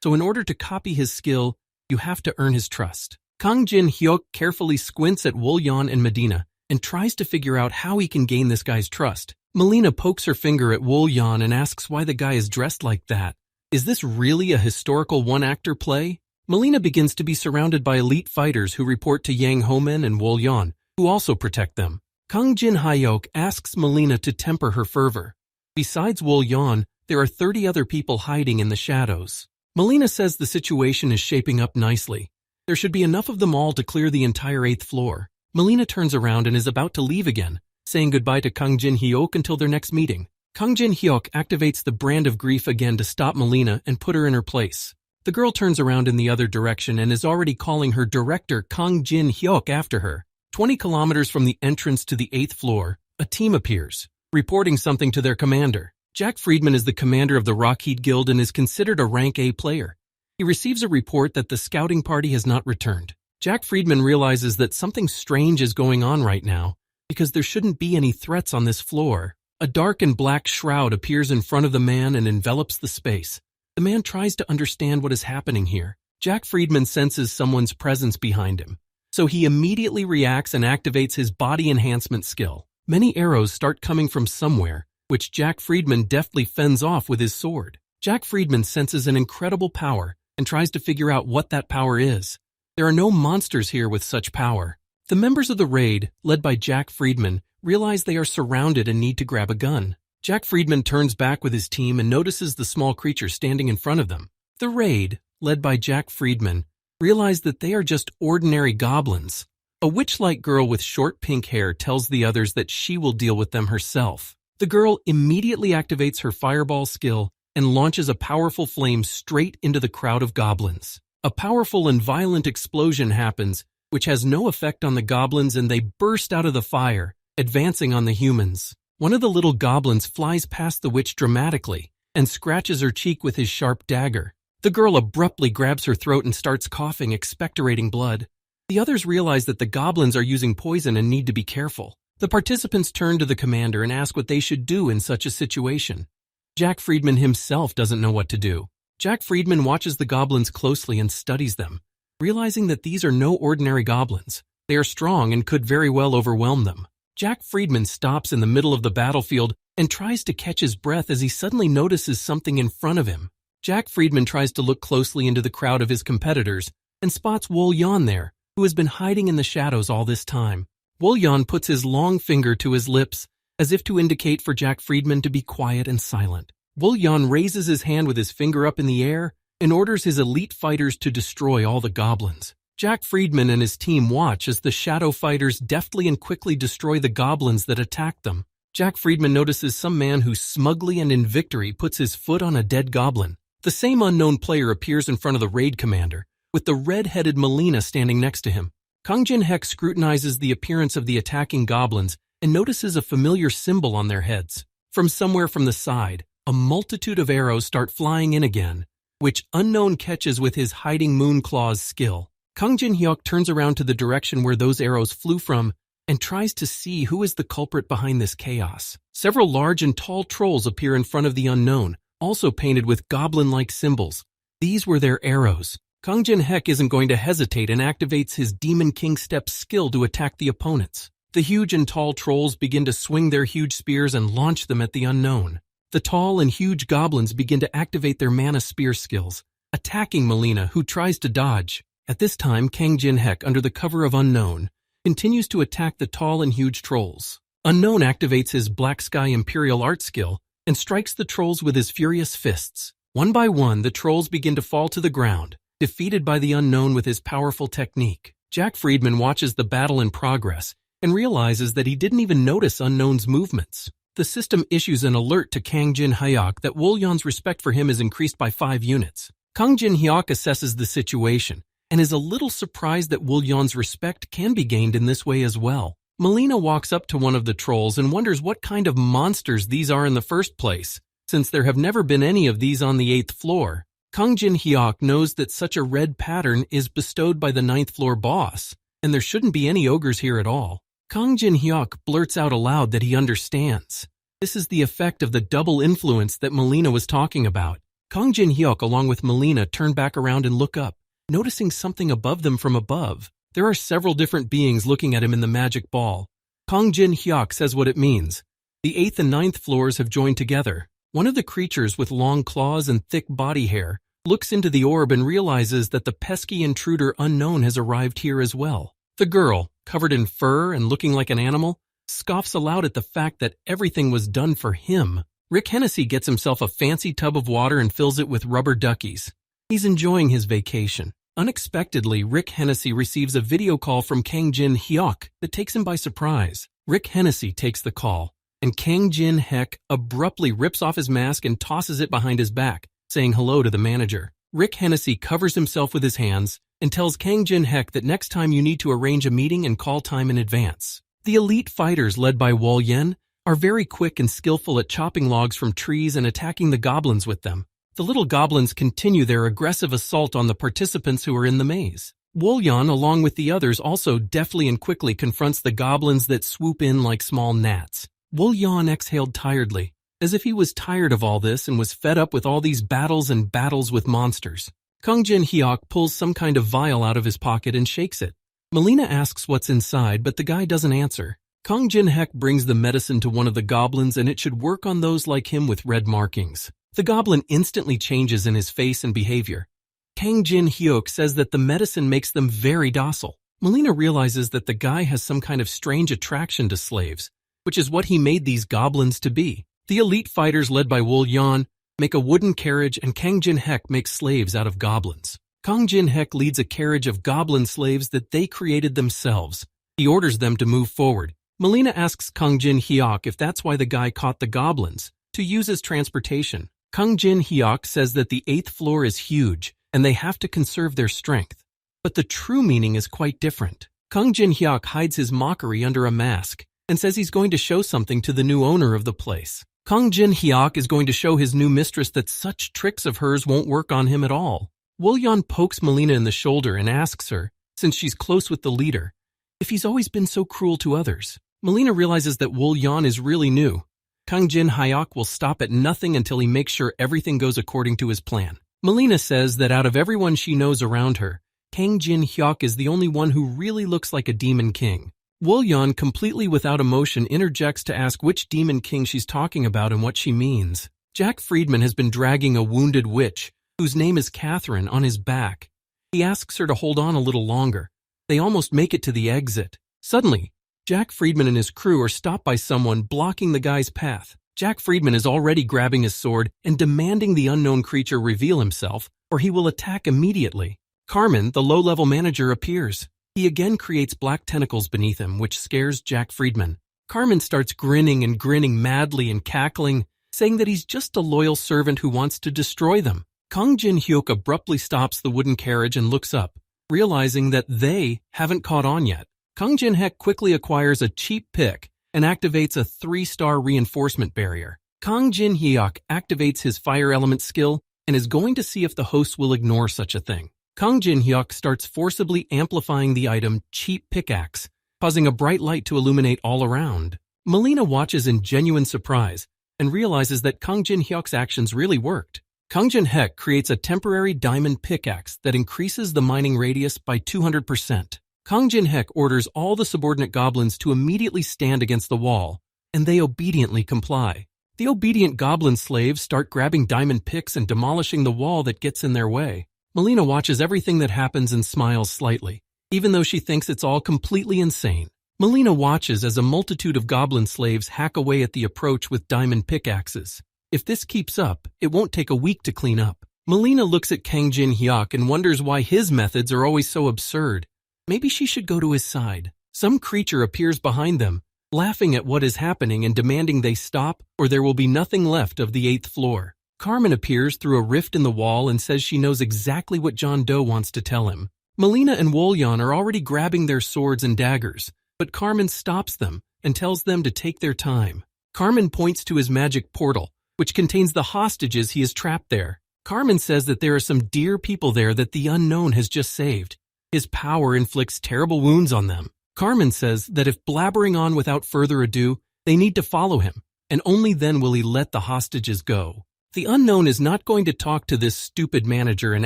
A: So in order to copy his skill, you have to earn his trust. Kang Jin-hyuk carefully squints at Wol-yeon and Medina and tries to figure out how he can gain this guy's trust. Melina pokes her finger at Wol-yeon and asks why the guy is dressed like that. Is this really a historical one-actor play? Melina begins to be surrounded by elite fighters who report to Yang Ho-men and Wol-yeon, who also protect them. Kang Jin-hyuk asks Melina to temper her fervor. Besides Wol Yan, there are 30 other people hiding in the shadows. Melina says the situation is shaping up nicely. There should be enough of them all to clear the entire 8th floor. Melina turns around and is about to leave again, saying goodbye to Kang Jin-hyuk until their next meeting. Kang Jin-hyuk activates the brand of grief again to stop Melina and put her in her place. The girl turns around in the other direction and is already calling her director Kang Jin-hyuk after her. 20 kilometers from the entrance to the 8th floor, a team appears, reporting something to their commander. Jack Friedman is the commander of the Rockheed Guild and is considered a rank A player. He receives a report that the scouting party has not returned. Jack Friedman realizes that something strange is going on right now because there shouldn't be any threats on this floor. A dark and black shroud appears in front of the man and envelops the space. The man tries to understand what is happening here. Jack Friedman senses someone's presence behind him, so he immediately reacts and activates his body enhancement skill. Many arrows start coming from somewhere, which Jack Friedman deftly fends off with his sword. Jack Friedman senses an incredible power and tries to figure out what that power is. There are no monsters here with such power. The members of the raid, led by Jack Friedman, realize they are surrounded and need to grab a gun. Jack Friedman turns back with his team and notices the small creature standing in front of them. The raid, led by Jack Friedman, realize that they are just ordinary goblins. A witch-like girl with short pink hair tells the others that she will deal with them herself. The girl immediately activates her fireball skill and launches a powerful flame straight into the crowd of goblins. A powerful and violent explosion happens, which has no effect on the goblins, and they burst out of the fire, advancing on the humans. One of the little goblins flies past the witch dramatically and scratches her cheek with his sharp dagger. The girl abruptly grabs her throat and starts coughing, expectorating blood. The others realize that the goblins are using poison and need to be careful. The participants turn to the commander and ask what they should do in such a situation. Jack Friedman himself doesn't know what to do. Jack Friedman watches the goblins closely and studies them, realizing that these are no ordinary goblins. They are strong and could very well overwhelm them. Jack Friedman stops in the middle of the battlefield and tries to catch his breath as he suddenly notices something in front of him. Jack Friedman tries to look closely into the crowd of his competitors and spots Wol Yan there, who has been hiding in the shadows all this time. Wol Yan puts his long finger to his lips as if to indicate for Jack Friedman to be quiet and silent. Wol Yan raises his hand with his finger up in the air and orders his elite fighters to destroy all the goblins. Jack Friedman and his team watch as the shadow fighters deftly and quickly destroy the goblins that attack them. Jack Friedman notices some man who smugly and in victory puts his foot on a dead goblin. The same unknown player appears in front of the raid commander, with the red-headed Melina standing next to him. Kang Jin-hyuk scrutinizes the appearance of the attacking goblins and notices a familiar symbol on their heads. From somewhere from the side, a multitude of arrows start flying in again, which Unknown catches with his hiding moon claws skill. Kang Jin-hyuk turns around to the direction where those arrows flew from and tries to see who is the culprit behind this chaos. Several large and tall trolls appear in front of the Unknown, also painted with goblin-like symbols. These were their arrows. Kang Jin-hyuk isn't going to hesitate and activates his Demon King Step skill to attack the opponents. The huge and tall trolls begin to swing their huge spears and launch them at the Unknown. The tall and huge goblins begin to activate their mana spear skills, attacking Melina, who tries to dodge. At this time, Kang Jin-hyuk, under the cover of Unknown, continues to attack the tall and huge trolls. Unknown activates his Black Sky Imperial Art skill and strikes the trolls with his furious fists. One by one, the trolls begin to fall to the ground, defeated by the Unknown with his powerful technique. Jack Friedman watches the battle in progress and realizes that he didn't even notice Unknown's movements. The system issues an alert to Kang Jin-hyuk that Wol Yan's respect for him is increased by 5 units. Kang Jin-hyuk assesses the situation and is a little surprised that Wol Yan's respect can be gained in this way as well. Melina walks up to one of the trolls and wonders what kind of monsters these are in the first place, since there have never been any of these on the 8th floor. Kang Jin-hyuk knows that such a red pattern is bestowed by the 9th floor boss, and there shouldn't be any ogres here at all. Kang Jin-hyuk blurts out aloud that he understands. This is the effect of the double influence that Melina was talking about. Kang Jin-hyuk, along with Melina, turn back around and look up, noticing something above them from above. There are several different beings looking at him in the magic ball. Kang Jin-hyuk says what it means. The 8th and 9th floors have joined together. One of the creatures with long claws and thick body hair looks into the orb and realizes that the pesky intruder Unknown has arrived here as well. The girl, covered in fur and looking like an animal, scoffs aloud at the fact that everything was done for him. Rick Hennessy gets himself a fancy tub of water and fills it with rubber duckies. He's enjoying his vacation. Unexpectedly, Rick Hennessy receives a video call from Kang Jin Hyuk that takes him by surprise. Rick Hennessy takes the call, and Kang Jin Hyuk abruptly rips off his mask and tosses it behind his back, saying hello to the manager. Rick Hennessy covers himself with his hands and tells Kang Jin Hyuk that next time you need to arrange a meeting and call time in advance. The elite fighters led by Wol Yen are very quick and skillful at chopping logs from trees and attacking the goblins with them. The little goblins continue their aggressive assault on the participants who are in the maze. Wol Yen, along with the others, also deftly and quickly confronts the goblins that swoop in like small gnats. Wol Yen exhaled tiredly, as if he was tired of all this and was fed up with all these battles and battles with monsters. Kang Jin Hyuk pulls some kind of vial out of his pocket and shakes it. Melina asks what's inside, but the guy doesn't answer. Kang Jin Hyuk brings the medicine to one of the goblins, and it should work on those like him with red markings. The goblin instantly changes in his face and behavior. Kang Jin Hyuk says that the medicine makes them very docile. Melina realizes that the guy has some kind of strange attraction to slaves, which is what he made these goblins to be. The elite fighters led by Wol Yen make a wooden carriage, and Kang Jin Hyuk makes slaves out of goblins. Kang Jin Hyuk leads a carriage of goblin slaves that they created themselves. He orders them to move forward. Melina asks Kang Jin Hyuk if that's why the guy caught the goblins, to use as transportation. Kang Jin Hyuk says that the 8th floor is huge, and they have to conserve their strength. But the true meaning is quite different. Kang Jin Hyuk hides his mockery under a mask, and says he's going to show something to the new owner of the place. Kang Jin Hyuk is going to show his new mistress that such tricks of hers won't work on him at all. Wol Yen pokes Melina in the shoulder and asks her, since she's close with the leader, if he's always been so cruel to others. Melina realizes that Wol Yen is really new. Kang Jin Hyuk will stop at nothing until he makes sure everything goes according to his plan. Melina says that out of everyone she knows around her, Kang Jin Hyuk is the only one who really looks like a demon king. Wol Yen, completely without emotion, interjects to ask which demon king she's talking about and what she means. Jack Friedman has been dragging a wounded witch, whose name is Catherine, on his back. He asks her to hold on a little longer. They almost make it to the exit. Suddenly, Jack Friedman and his crew are stopped by someone blocking the guy's path. Jack Friedman is already grabbing his sword and demanding the unknown creature reveal himself, or he will attack immediately. Carmen, the low-level manager, appears. He again creates black tentacles beneath him, which scares Jack Friedman. Carmen starts grinning and grinning madly and cackling, saying that he's just a loyal servant who wants to destroy them. Kang Jin Hyuk abruptly stops the wooden carriage and looks up, realizing that they haven't caught on yet. Kang Jin Hyuk quickly acquires a cheap pick and activates a 3-star reinforcement barrier. Kang Jin Hyuk activates his fire element skill and is going to see if the hosts will ignore such a thing. Kang Jin Hyuk starts forcibly amplifying the item cheap pickaxe, causing a bright light to illuminate all around. Melina watches in genuine surprise and realizes that Kang Jin Hyuk's actions really worked. Kang Jin Hyuk creates a temporary diamond pickaxe that increases the mining radius by 200%. Kang Jin Hyuk orders all the subordinate goblins to immediately stand against the wall, and they obediently comply. The obedient goblin slaves start grabbing diamond picks and demolishing the wall that gets in their way. Melina watches everything that happens and smiles slightly, even though she thinks it's all completely insane. Melina watches as a multitude of goblin slaves hack away at the approach with diamond pickaxes. If this keeps up, it won't take a week to clean up. Melina looks at Kang Jin Hyuk and wonders why his methods are always so absurd. Maybe she should go to his side. Some creature appears behind them, laughing at what is happening and demanding they stop, or there will be nothing left of the 8th floor. Carmen appears through a rift in the wall and says she knows exactly what John Doe wants to tell him. Melina and Wol Yen are already grabbing their swords and daggers, but Carmen stops them and tells them to take their time. Carmen points to his magic portal, which contains the hostages he has trapped there. Carmen says that there are some dear people there that the unknown has just saved. His power inflicts terrible wounds on them. Carmen says that if blabbering on without further ado, they need to follow him, and only then will he let the hostages go. The unknown is not going to talk to this stupid manager and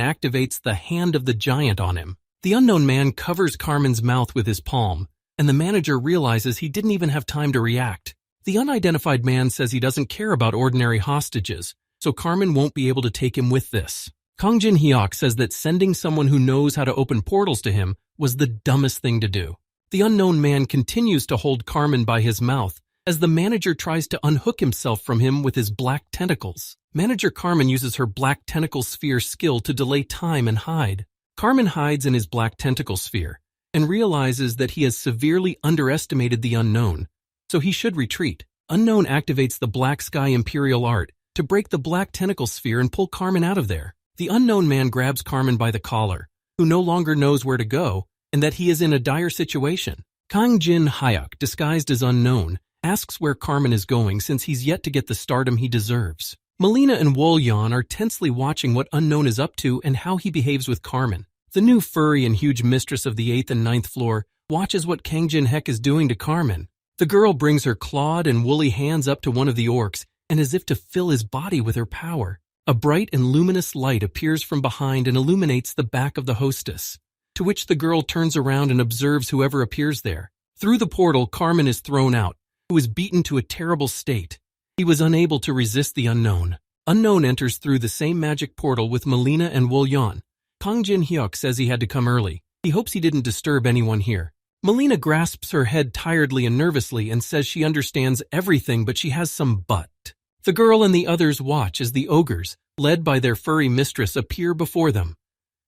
A: activates the hand of the giant on him. The unknown man covers Carmen's mouth with his palm, and the manager realizes he didn't even have time to react. The unidentified man says he doesn't care about ordinary hostages, so Carmen won't be able to take him with this. Kang Jin Hyuk says that sending someone who knows how to open portals to him was the dumbest thing to do. The unknown man continues to hold Carmen by his mouth as the manager tries to unhook himself from him with his black tentacles. Manager Carmen uses her black tentacle sphere skill to delay time and hide. Carmen hides in his black tentacle sphere and realizes that he has severely underestimated the Unknown, so he should retreat. Unknown activates the Black Sky Imperial Art to break the black tentacle sphere and pull Carmen out of there. The Unknown Man grabs Carmen by the collar, who no longer knows where to go and that he is in a dire situation. Kang Jin Hyuk, disguised as Unknown, asks where Carmen is going since he's yet to get the stardom he deserves. Melina and Wolyon are tensely watching what Unknown is up to and how he behaves with Carmen. The new furry and huge mistress of the 8th and 9th floor watches what Kang Jin Hyuk is doing to Carmen. The girl brings her clawed and woolly hands up to one of the orcs and as if to fill his body with her power. A bright and luminous light appears from behind and illuminates the back of the hostess, to which the girl turns around and observes whoever appears there. Through the portal, Carmen is thrown out, who is beaten to a terrible state. He was unable to resist the Unknown. Unknown enters through the same magic portal with Melina and Wolyon. Kang Jin Hyuk says he had to come early. He hopes he didn't disturb anyone here. Melina grasps her head tiredly and nervously and says she understands everything but she has some but. The girl and the others watch as the ogres, led by their furry mistress, appear before them.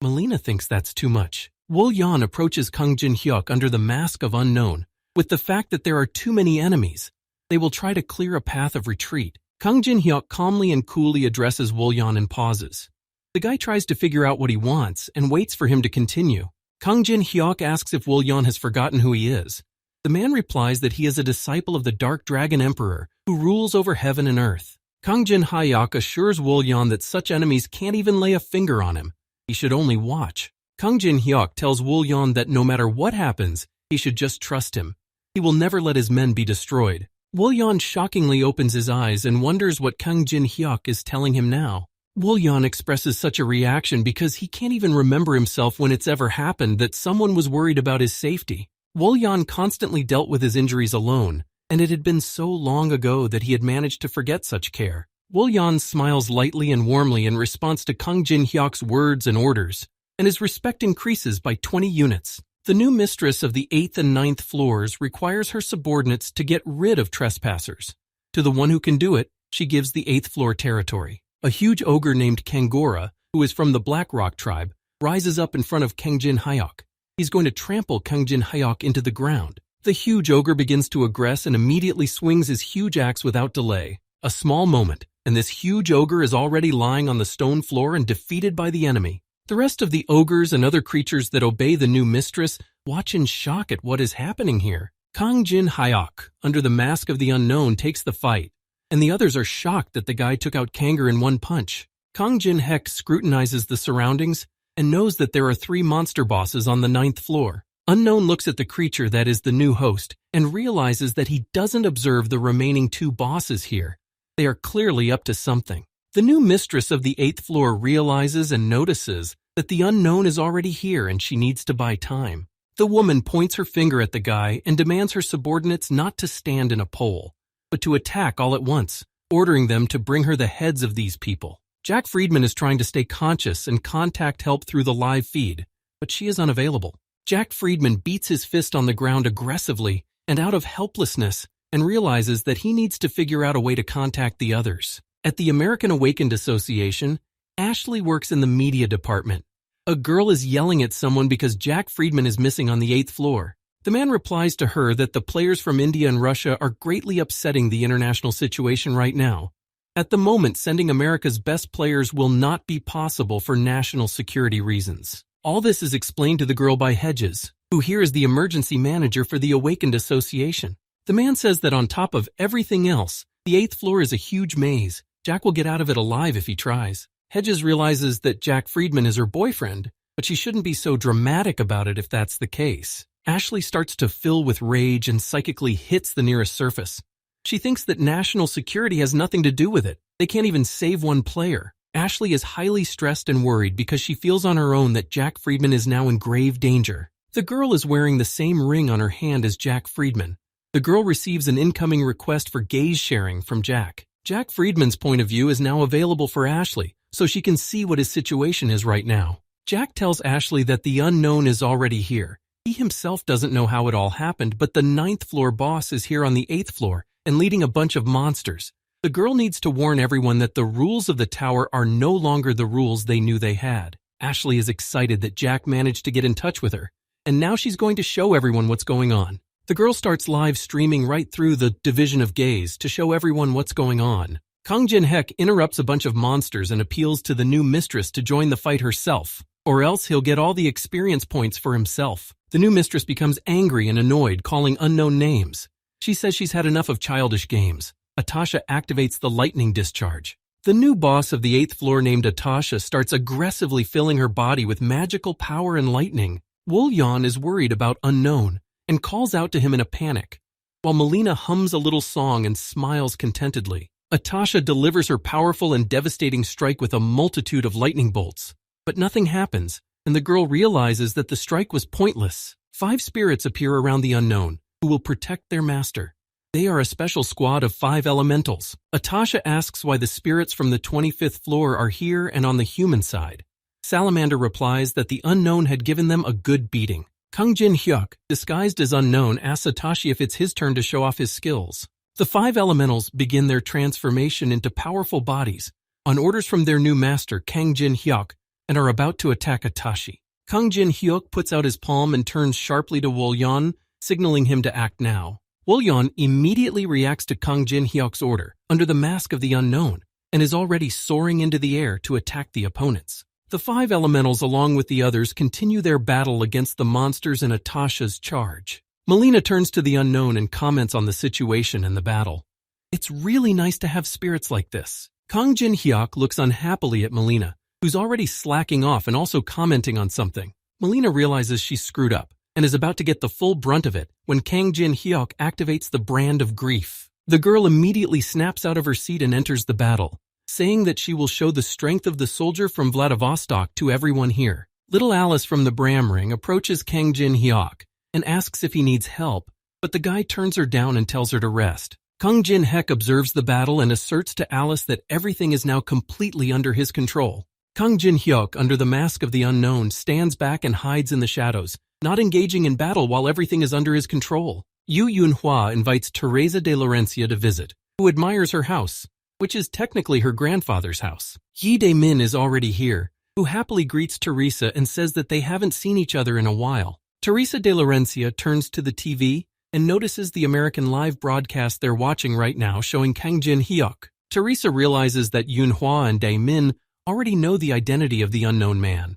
A: Melina thinks that's too much. Wolyon approaches Kang Jin Hyuk under the mask of Unknown. With the fact that there are too many enemies, they will try to clear a path of retreat. Kang Jin Hyuk calmly and coolly addresses Wolyon and pauses. The guy tries to figure out what he wants and waits for him to continue. Kang Jin Hyuk asks if Wolyon has forgotten who he is. The man replies that he is a disciple of the Dark Dragon Emperor who rules over heaven and earth. Kang Jin Hyuk assures Wolyon that such enemies can't even lay a finger on him. He should only watch. Kang Jin Hyuk tells Wolyon that no matter what happens, he should just trust him. He will never let his men be destroyed. Wolyon shockingly opens his eyes and wonders what Kang Jin Hyuk is telling him now. Wolyon expresses such a reaction because he can't even remember himself when it's ever happened that someone was worried about his safety. Wolyon constantly dealt with his injuries alone, and it had been so long ago that he had managed to forget such care. Wolyon smiles lightly and warmly in response to Kang Jin Hyuk's words and orders, and his respect increases by 20 units. The new mistress of the 8th and 9th floors requires her subordinates to get rid of trespassers. To the one who can do it, she gives the 8th floor territory. A huge ogre named Kangora, who is from the Black Rock tribe, rises up in front of Kang Jin Hyuk. He's going to trample Kang Jin Hyuk into the ground. The huge ogre begins to aggress and immediately swings his huge axe without delay. A small moment, and this huge ogre is already lying on the stone floor and defeated by the enemy. The rest of the ogres and other creatures that obey the new mistress watch in shock at what is happening here. Kang Jin Hyuk, under the mask of the Unknown, takes the fight, and the others are shocked that the guy took out Kanger in one punch. Kang Jin Hyuk scrutinizes the surroundings and knows that there are 3 monster bosses on the 9th floor. Unknown looks at the creature that is the new host and realizes that he doesn't observe the remaining 2 bosses here. They are clearly up to something. The new mistress of the 8th floor realizes and notices that the Unknown is already here and she needs to buy time. The woman points her finger at the guy and demands her subordinates not to stand in a pole, but to attack all at once, ordering them to bring her the heads of these people. Jack Friedman is trying to stay conscious and contact help through the live feed, but she is unavailable. Jack Friedman beats his fist on the ground aggressively and out of helplessness and realizes that he needs to figure out a way to contact the others. At the American Awakened Association, Ashley works in the media department. A girl is yelling at someone because Jack Friedman is missing on the 8th floor. The man replies to her that the players from India and Russia are greatly upsetting the international situation right now. At the moment, sending America's best players will not be possible for national security reasons. All this is explained to the girl by Hedges, who here is the emergency manager for the Awakened Association. The man says that on top of everything else, the 8th floor is a huge maze. Jack will get out of it alive if he tries. Hedges realizes that Jack Friedman is her boyfriend, but she shouldn't be so dramatic about it if that's the case. Ashley starts to fill with rage and psychically hits the nearest surface. She thinks that national security has nothing to do with it. They can't even save one player. Ashley is highly stressed and worried because she feels on her own that Jack Friedman is now in grave danger. The girl is wearing the same ring on her hand as Jack Friedman. The girl receives an incoming request for gaze sharing from Jack. Jack Friedman's point of view is now available for Ashley, so she can see what his situation is right now. Jack tells Ashley that the Unknown is already here. He himself doesn't know how it all happened, but the 9th floor boss is here on the 8th floor, and leading a bunch of monsters. The girl needs to warn everyone that the rules of the tower are no longer the rules they knew they had. Ashley is excited that Jack managed to get in touch with her, and now she's going to show everyone what's going on. The girl starts live streaming right through the Division of Gaze to show everyone what's going on. Kang Jin-hyuk interrupts a bunch of monsters and appeals to the new mistress to join the fight herself, or else he'll get all the experience points for himself. The new mistress becomes angry and annoyed, calling unknown names. She says she's had enough of childish games. Atasha activates the lightning discharge. The new boss of the 8th floor named Atasha starts aggressively filling her body with magical power and lightning. Woolyon is worried about Unknown and calls out to him in a panic, while Melina hums a little song and smiles contentedly. Atasha delivers her powerful and devastating strike with a multitude of lightning bolts. But nothing happens, and the girl realizes that the strike was pointless. 5 spirits appear around the Unknown, who will protect their master. They are a special squad of 5 elementals. Atasha asks why the spirits from the 25th floor are here and on the human side. Salamander replies that the Unknown had given them a good beating. Kang Jin-hyuk, disguised as Unknown, asks Atashi if it's his turn to show off his skills. The 5 elementals begin their transformation into powerful bodies on orders from their new master, Kang Jin-hyuk, and are about to attack Atashi. Kang Jin-hyuk puts out his palm and turns sharply to Woolyon, signaling him to act now. Woolyon immediately reacts to Kang Jin-hyuk's order under the mask of the Unknown and is already soaring into the air to attack the opponents. The 5 elementals, along with the others, continue their battle against the monsters in Atasha's charge. Melina turns to the Unknown and comments on the situation and the battle. It's really nice to have spirits like this. Kang Jin-hyuk looks unhappily at Melina, who's already slacking off and also commenting on something. Melina realizes she's screwed up and is about to get the full brunt of it when Kang Jin-hyuk activates the brand of grief. The girl immediately snaps out of her seat and enters the battle, saying that she will show the strength of the soldier from Vladivostok to everyone here. Little Alice from the Bram Ring approaches Kang Jin-hyuk and asks if he needs help, but the guy turns her down and tells her to rest. Kang Jin-hyuk observes the battle and asserts to Alice that everything is now completely under his control. Kang Jin-hyuk, under the mask of the Unknown, stands back and hides in the shadows, not engaging in battle while everything is under his control. Yu Yunhua invites Teresa de Laurencia to visit, who admires her house, which is technically her grandfather's house. Yi Dae-min is already here, who happily greets Teresa and says that they haven't seen each other in a while. Teresa de Laurencia turns to the TV and notices the American live broadcast they're watching right now showing Kang Jin-hyuk. Teresa realizes that Yunhua and Dae-min already know the identity of the unknown man.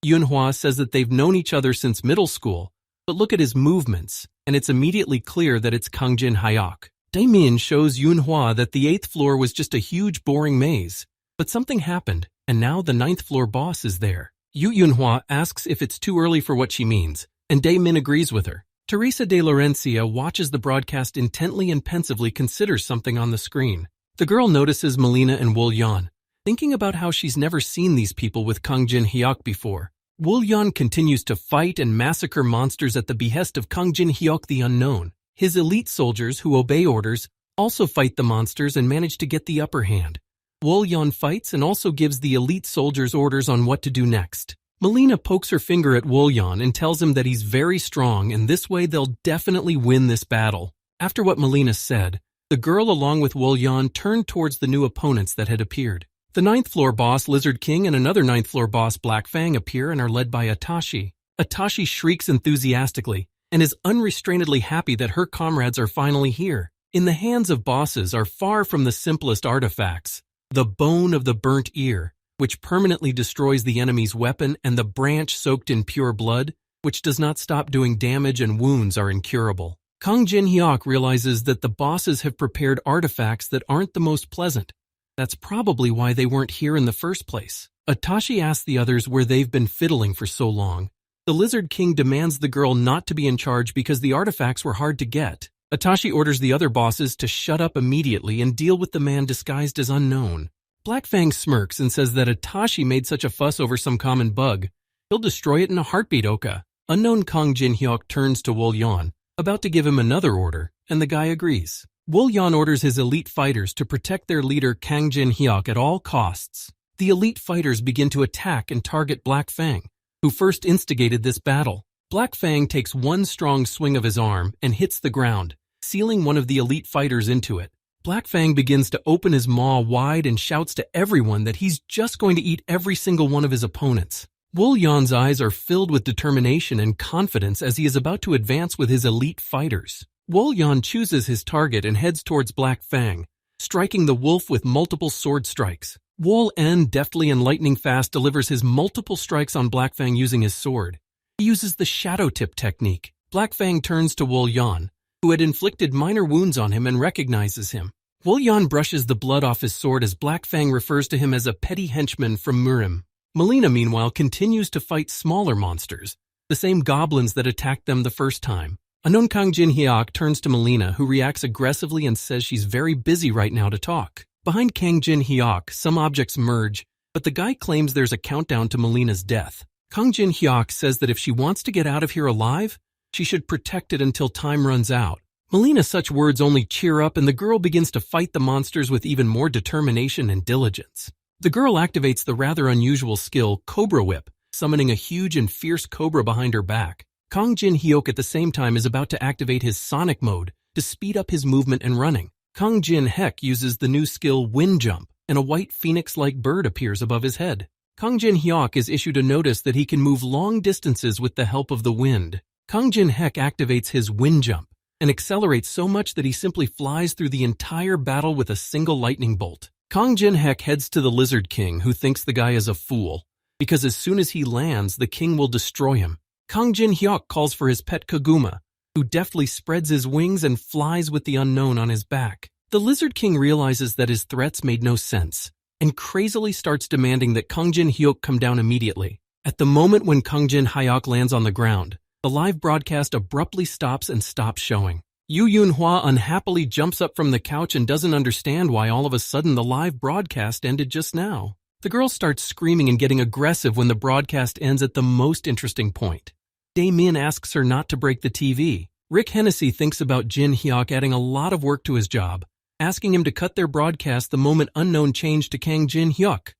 A: Yunhua says that they've known each other since middle school, but look at his movements, and it's immediately clear that it's Kang Jin-hyuk. Dae-min shows Yunhua that the 8th floor was just a huge boring maze, but something happened, and now the 9th floor boss is there. Yu Yunhua asks if it's too early for what she means, and Dae-min agrees with her. Teresa de Laurencia watches the broadcast intently and pensively considers something on the screen. The girl notices Melina and Woolyon, thinking about how she's never seen these people with Kang Jin-hyuk before. Woolyon continues to fight and massacre monsters at the behest of Kang Jin-hyuk the Unknown. His elite soldiers, who obey orders, also fight the monsters and manage to get the upper hand. Woolyon fights and also gives the elite soldiers orders on what to do next. Melina pokes her finger at Woolyon and tells him that he's very strong and this way they'll definitely win this battle. After what Melina said, the girl along with Woolyon turned towards the new opponents that had appeared. The 9th floor boss Lizard King and another 9th floor boss Black Fang appear and are led by Atashi. Atashi shrieks enthusiastically and is unrestrainedly happy that her comrades are finally here. In the hands of bosses are far from the simplest artifacts: the bone of the burnt ear, which permanently destroys the enemy's weapon, and the branch soaked in pure blood, which does not stop doing damage and wounds are incurable. Kang Jin-hyuk realizes that the bosses have prepared artifacts that aren't the most pleasant. That's probably why they weren't here in the first place. Atashi asks the others where they've been fiddling for so long. The Lizard King demands the girl not to be in charge because the artifacts were hard to get. Atashi orders the other bosses to shut up immediately and deal with the man disguised as Unknown. Black Fang smirks and says that Atashi made such a fuss over some common bug. He'll destroy it in a heartbeat, Oka. Unknown Kang Jin-hyuk turns to Woolyon, about to give him another order, and the guy agrees. Woolyon orders his elite fighters to protect their leader Kang Jin-hyuk at all costs. The elite fighters begin to attack and target Black Fang, who first instigated this battle. Black Fang takes one strong swing of his arm and hits the ground, sealing one of the elite fighters into it. Black Fang begins to open his maw wide and shouts to everyone that he's just going to eat every single one of his opponents. Wool Yan's eyes are filled with determination and confidence as he is about to advance with his elite fighters. Wool Yan chooses his target and heads towards Black Fang, striking the wolf with multiple sword strikes. Wool N deftly and lightning fast delivers his multiple strikes on Black Fang using his sword. He uses the shadow tip technique. Black Fang turns to Wool Yan, who had inflicted minor wounds on him, and recognizes him. Wool Yan brushes the blood off his sword as Black Fang refers to him as a petty henchman from Murim. Melina, meanwhile, continues to fight smaller monsters, the same goblins that attacked them the first time. Unknown Kang Jin Hyuk turns to Melina, who reacts aggressively and says she's very busy right now to talk. Behind Kang Jin Hyuk, some objects merge, but the guy claims there's a countdown to Melina's death. Kang Jin Hyuk says that if she wants to get out of here alive, she should protect it until time runs out. Melina's such words only cheer up, and the girl begins to fight the monsters with even more determination and diligence. The girl activates the rather unusual skill Cobra Whip, summoning a huge and fierce cobra behind her back. Kang Jin Hyuk at the same time is about to activate his Sonic mode to speed up his movement and running. Kang Jin Hek uses the new skill Wind Jump, and a white phoenix-like bird appears above his head. Kang Jin Hyuk is issued a notice that he can move long distances with the help of the wind. Kang Jin Hek activates his Wind Jump and accelerates so much that he simply flies through the entire battle with a single lightning bolt. Kang Jin Hek heads to the Lizard King, who thinks the guy is a fool, because as soon as he lands, the king will destroy him. Kang Jin Hyuk calls for his pet Kaguma, who deftly spreads his wings and flies with the unknown on his back. The Lizard King realizes that his threats made no sense, and crazily starts demanding that Kang Jin Hyuk come down immediately. At the moment when Kang Jin Hyuk lands on the ground, the live broadcast abruptly stops and stops showing. Yu Yunhua unhappily jumps up from the couch and doesn't understand why all of a sudden the live broadcast ended just now. The girl starts screaming and getting aggressive when the broadcast ends at the most interesting point. Dae-min asks her not to break the TV. Rick Hennessy thinks about Jin Hyuk adding a lot of work to his job, asking him to cut their broadcast the moment Unknown changed to Kang Jin Hyuk.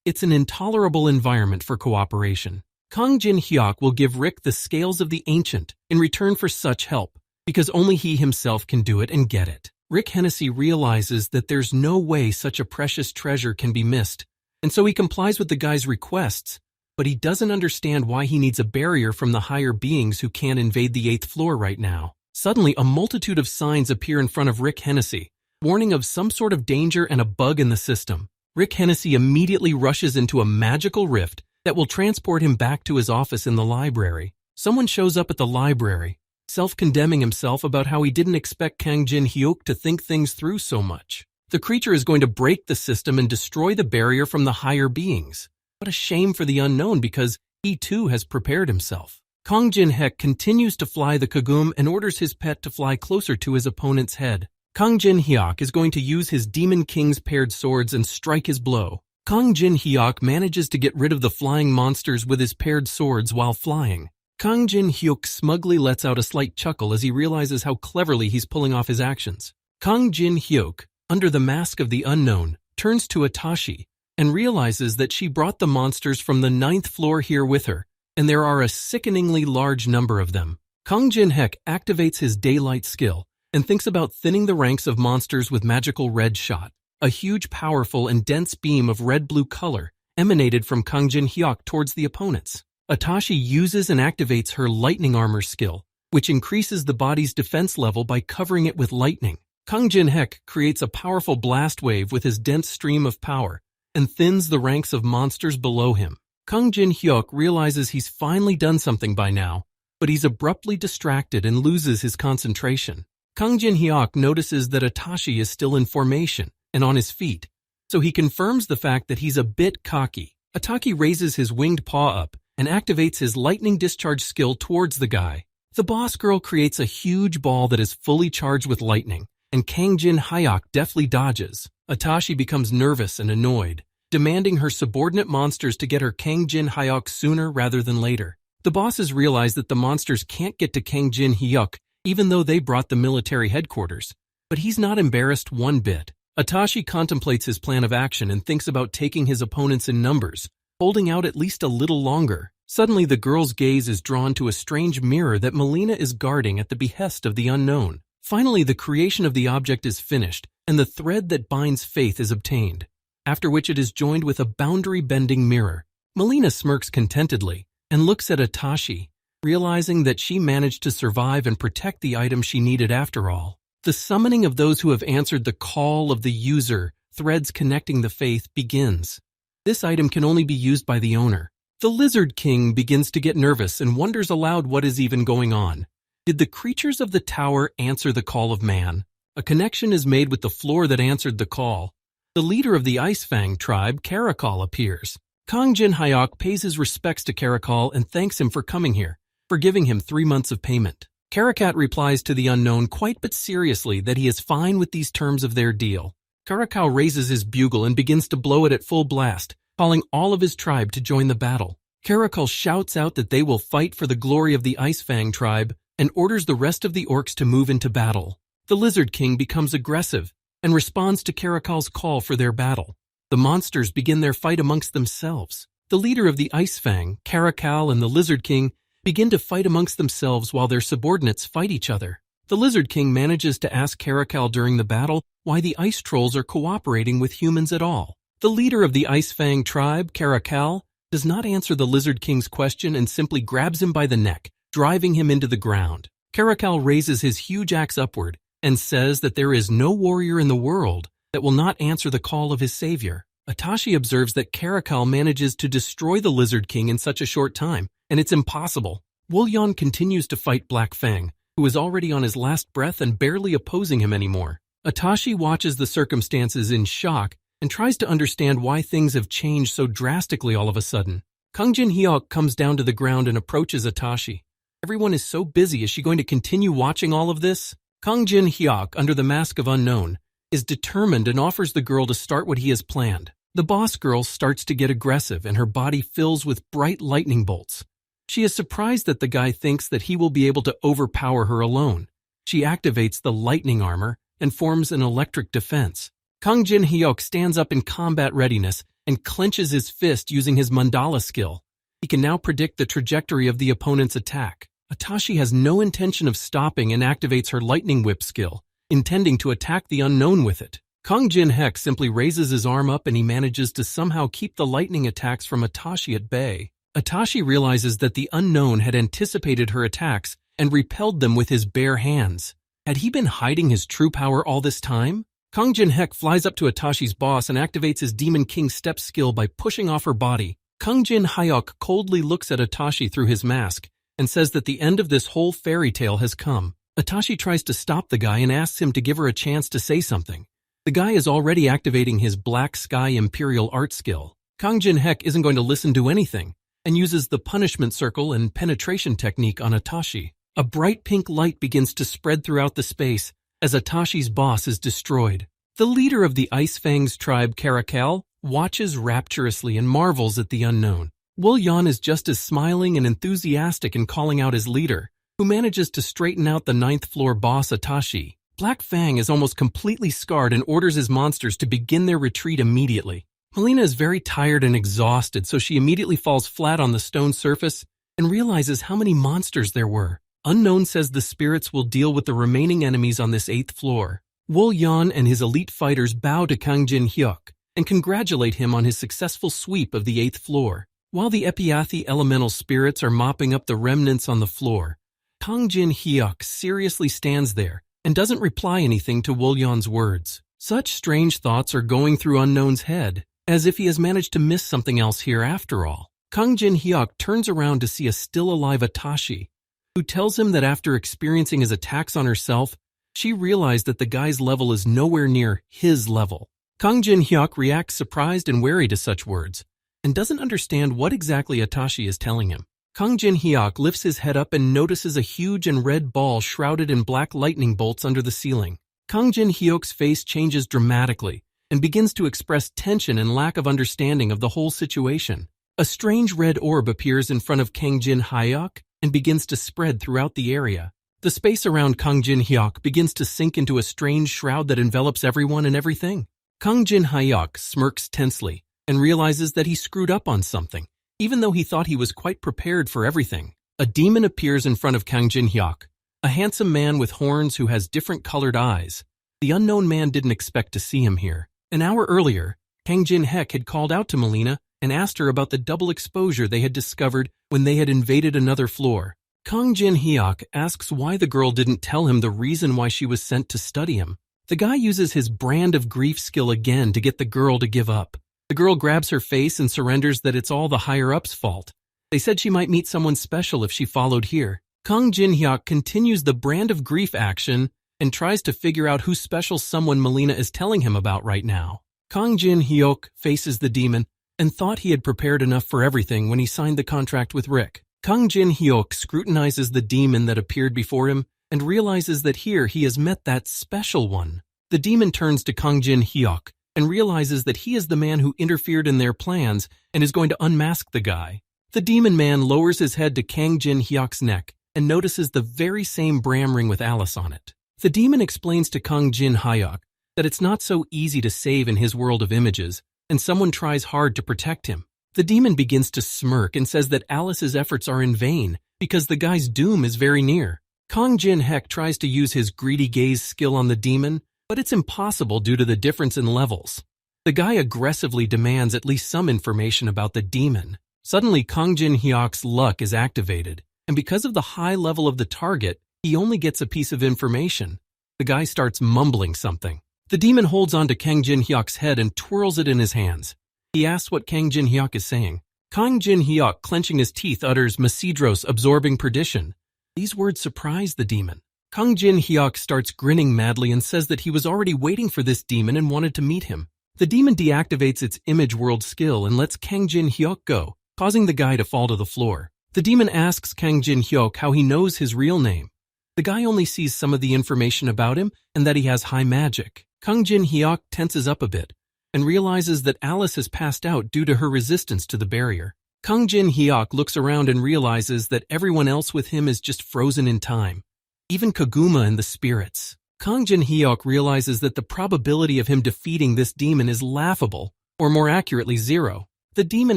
A: It's an intolerable environment for cooperation. Kang Jin Hyuk will give Rick the scales of the ancient in return for such help, because only he himself can do it and get it. Rick Hennessy realizes that there's no way such a precious treasure can be missed, and so he complies with the guy's requests, but he doesn't understand why he needs a barrier from the higher beings who can't invade the 8th floor right now. Suddenly, a multitude of signs appear in front of Rick Hennessy, warning of some sort of danger and a bug in the system. Rick Hennessy immediately rushes into a magical rift that will transport him back to his office in the library. Someone shows up at the library, self-condemning himself about how he didn't expect Kang Jin Hyuk to think things through so much. The creature is going to break the system and destroy the barrier from the higher beings. What a shame for the Unknown, because he too has prepared himself. Kang Jin Hek continues to fly the Kagum and orders his pet to fly closer to his opponent's head. Kang Jin Hyuk is going to use his Demon King's paired swords and strike his blow. Kang Jin Hyuk manages to get rid of the flying monsters with his paired swords while flying. Kang Jin Hyuk smugly lets out a slight chuckle as he realizes how cleverly he's pulling off his actions. Kang Jin Hyuk, under the mask of the Unknown, turns to Atashi and realizes that she brought the monsters from the 9th floor here with her, and there are a sickeningly large number of them. Kang Jin Hek activates his daylight skill and thinks about thinning the ranks of monsters with magical red shot. A huge, powerful, and dense beam of red-blue color emanated from Kang Jin Hyuk towards the opponents. Atashi uses and activates her lightning armor skill, which increases the body's defense level by covering it with lightning. Kang Jin Hek creates a powerful blast wave with his dense stream of power and thins the ranks of monsters below him. Kang Jin Hyuk realizes he's finally done something by now, but he's abruptly distracted and loses his concentration. Kang Jin Hyuk notices that Atashi is still in formation and on his feet, so he confirms the fact that he's a bit cocky. Atashi raises his winged paw up and activates his lightning discharge skill towards the guy. The boss girl creates a huge ball that is fully charged with lightning, and Kang Jin Hyuk deftly dodges. Atashi becomes nervous and annoyed, demanding her subordinate monsters to get her Kang Jin Hyuk sooner rather than later. The bosses realize that the monsters can't get to Kang Jin Hyuk even though they brought the military headquarters, but he's not embarrassed one bit. Atashi contemplates his plan of action and thinks about taking his opponents in numbers, holding out at least a little longer. Suddenly, the girl's gaze is drawn to a strange mirror that Melina is guarding at the behest of the Unknown. Finally, the creation of the object is finished, and the thread that binds faith is obtained, after which it is joined with a boundary-bending mirror. Melina smirks contentedly and looks at Atashi, realizing that she managed to survive and protect the item she needed after all. The summoning of those who have answered the call of the user, threads connecting the faith, begins. This item can only be used by the owner. The Lizard King begins to get nervous and wonders aloud what is even going on. Did the creatures of the tower answer the call of man? A connection is made with the floor that answered the call. The leader of the Ice Fang tribe, Caracal, appears. Kang Jin Hyok pays his respects to Caracal and thanks him for coming here, for giving him 3 months of payment. Caracat replies to the unknown quite but seriously that he is fine with these terms of their deal. Caracal raises his bugle and begins to blow it at full blast, calling all of his tribe to join the battle. Caracal shouts out that they will fight for the glory of the Ice Fang tribe and orders the rest of the orcs to move into battle. The Lizard King becomes aggressive and responds to Caracal's call for their battle. The monsters begin their fight amongst themselves. The leader of the Ice Fang, Caracal, and the Lizard King begin to fight amongst themselves while their subordinates fight each other. The Lizard King manages to ask Caracal during the battle why the ice trolls are cooperating with humans at all. The leader of the Ice Fang tribe, Caracal, does not answer the Lizard King's question and simply grabs him by the neck, driving him into the ground. Caracal raises his huge axe upward and says that there is no warrior in the world that will not answer the call of his savior. Atashi observes that Caracal manages to destroy the Lizard King in such a short time, and it's impossible. Wulyon continues to fight Black Fang, who is already on his last breath and barely opposing him anymore. Atashi watches the circumstances in shock and tries to understand why things have changed so drastically all of a sudden. Kang Jin Hyok comes down to the ground and approaches Atashi. Everyone is so busy. Is she going to continue watching all of this? Kang Jin Hyok, under the mask of unknown, is determined and offers the girl to start what he has planned. The boss girl starts to get aggressive and her body fills with bright lightning bolts. She is surprised that the guy thinks that he will be able to overpower her alone. She activates the lightning armor and forms an electric defense. Kang Jin Hyok stands up in combat readiness and clenches his fist using his mandala skill. He can now predict the trajectory of the opponent's attack. Atashi has no intention of stopping and activates her lightning whip skill, intending to attack the unknown with it. Kang Jin Hyok simply raises his arm up and he manages to somehow keep the lightning attacks from Atashi at bay. Atashi realizes that the unknown had anticipated her attacks and repelled them with his bare hands. Had he been hiding his true power all this time? Kang Jin Hyok flies up to Atashi's boss and activates his Demon King step skill by pushing off her body. Kang Jin Hyok coldly looks at Atashi through his mask and says that the end of this whole fairy tale has come. Atashi tries to stop the guy and asks him to give her a chance to say something. The guy is already activating his Black Sky Imperial art skill. Kang Jin Hyok isn't going to listen to anything and uses the punishment circle and penetration technique on Atashi. A bright pink light begins to spread throughout the space as Atashi's boss is destroyed. The leader of the Ice Fang's tribe, Caracal, watches rapturously and marvels at the unknown. Wulyon is just as smiling and enthusiastic in calling out his leader, who manages to straighten out the 9th floor boss Atashi. Black Fang is almost completely scarred and orders his monsters to begin their retreat immediately. Melina is very tired and exhausted, so she immediately falls flat on the stone surface and realizes how many monsters there were. Unknown says the spirits will deal with the remaining enemies on this 8th floor. Wulyon and his elite fighters bow to Kang Jin Hyok and congratulate him on his successful sweep of the 8th floor. While the Epiathi elemental spirits are mopping up the remnants on the floor, Kang Jin Hyok seriously stands there and doesn't reply anything to Wulyon's words. Such strange thoughts are going through Unknown's head, as if he has managed to miss something else here after all. Kang Jin Hyok turns around to see a still-alive Atashi, who tells him that after experiencing his attacks on herself, she realized that the guy's level is nowhere near his level. Kang Jin Hyok reacts surprised and wary to such words, and doesn't understand what exactly Atashi is telling him. Kang Jin Hyok lifts his head up and notices a huge and red ball shrouded in black lightning bolts under the ceiling. Kang Jin Hyok's face changes dramatically and begins to express tension and lack of understanding of the whole situation. A strange red orb appears in front of Kang Jin Hyok and begins to spread throughout the area. The space around Kang Jin Hyok begins to sink into a strange shroud that envelops everyone and everything. Kang Jin Hyok smirks tensely and realizes that he screwed up on something, even though he thought he was quite prepared for everything. A demon appears in front of Kang Jin Hyok, a handsome man with horns who has different colored eyes. The unknown man didn't expect to see him here. An hour earlier, Kang Jin-hyuk had called out to Melina and asked her about the double exposure they had discovered when they had invaded another floor. Kang Jin-hyuk asks why the girl didn't tell him the reason why she was sent to study him. The guy uses his brand of grief skill again to get the girl to give up. The girl grabs her face and surrenders that it's all the higher-up's fault. They said she might meet someone special if she followed here. Kang Jin-hyuk continues the brand of grief action and tries to figure out who special someone Melina is telling him about right now. Kang Jin-hyuk faces the demon and thought he had prepared enough for everything when he signed the contract with Rick. Kang Jin-hyuk scrutinizes the demon that appeared before him and realizes that here he has met that special one. The demon turns to Kang Jin-hyuk and realizes that he is the man who interfered in their plans and is going to unmask the guy. The demon man lowers his head to Kang Jin-hyuk's neck and notices the very same bram ring with Alice on it. The demon explains to Kang Jin-hyuk that it's not so easy to save in his world of images, and someone tries hard to protect him. The demon begins to smirk and says that Alice's efforts are in vain because the guy's doom is very near. Kang Jin-hyuk tries to use his greedy gaze skill on the demon, but it's impossible due to the difference in levels. The guy aggressively demands at least some information about the demon. Suddenly, Kang Jin-hyuk's luck is activated, and because of the high level of the target, he only gets a piece of information. The guy starts mumbling something. The demon holds on to Kang Jin-hyuk's head and twirls it in his hands. He asks what Kang Jin-hyuk is saying. Kang Jin-hyuk, clenching his teeth, utters Masidros, absorbing perdition. These words surprise the demon. Kang Jin-hyuk starts grinning madly and says that he was already waiting for this demon and wanted to meet him. The demon deactivates its image world skill and lets Kang Jin-hyuk go, causing the guy to fall to the floor. The demon asks Kang Jin-hyuk how he knows his real name. The guy only sees some of the information about him and that he has high magic. Kang Jin-hyuk tenses up a bit and realizes that Alice has passed out due to her resistance to the barrier. Kang Jin-hyuk looks around and realizes that everyone else with him is just frozen in time, even Kaguma and the spirits. Kang Jin-hyuk realizes that the probability of him defeating this demon is laughable, or more accurately, 0. The demon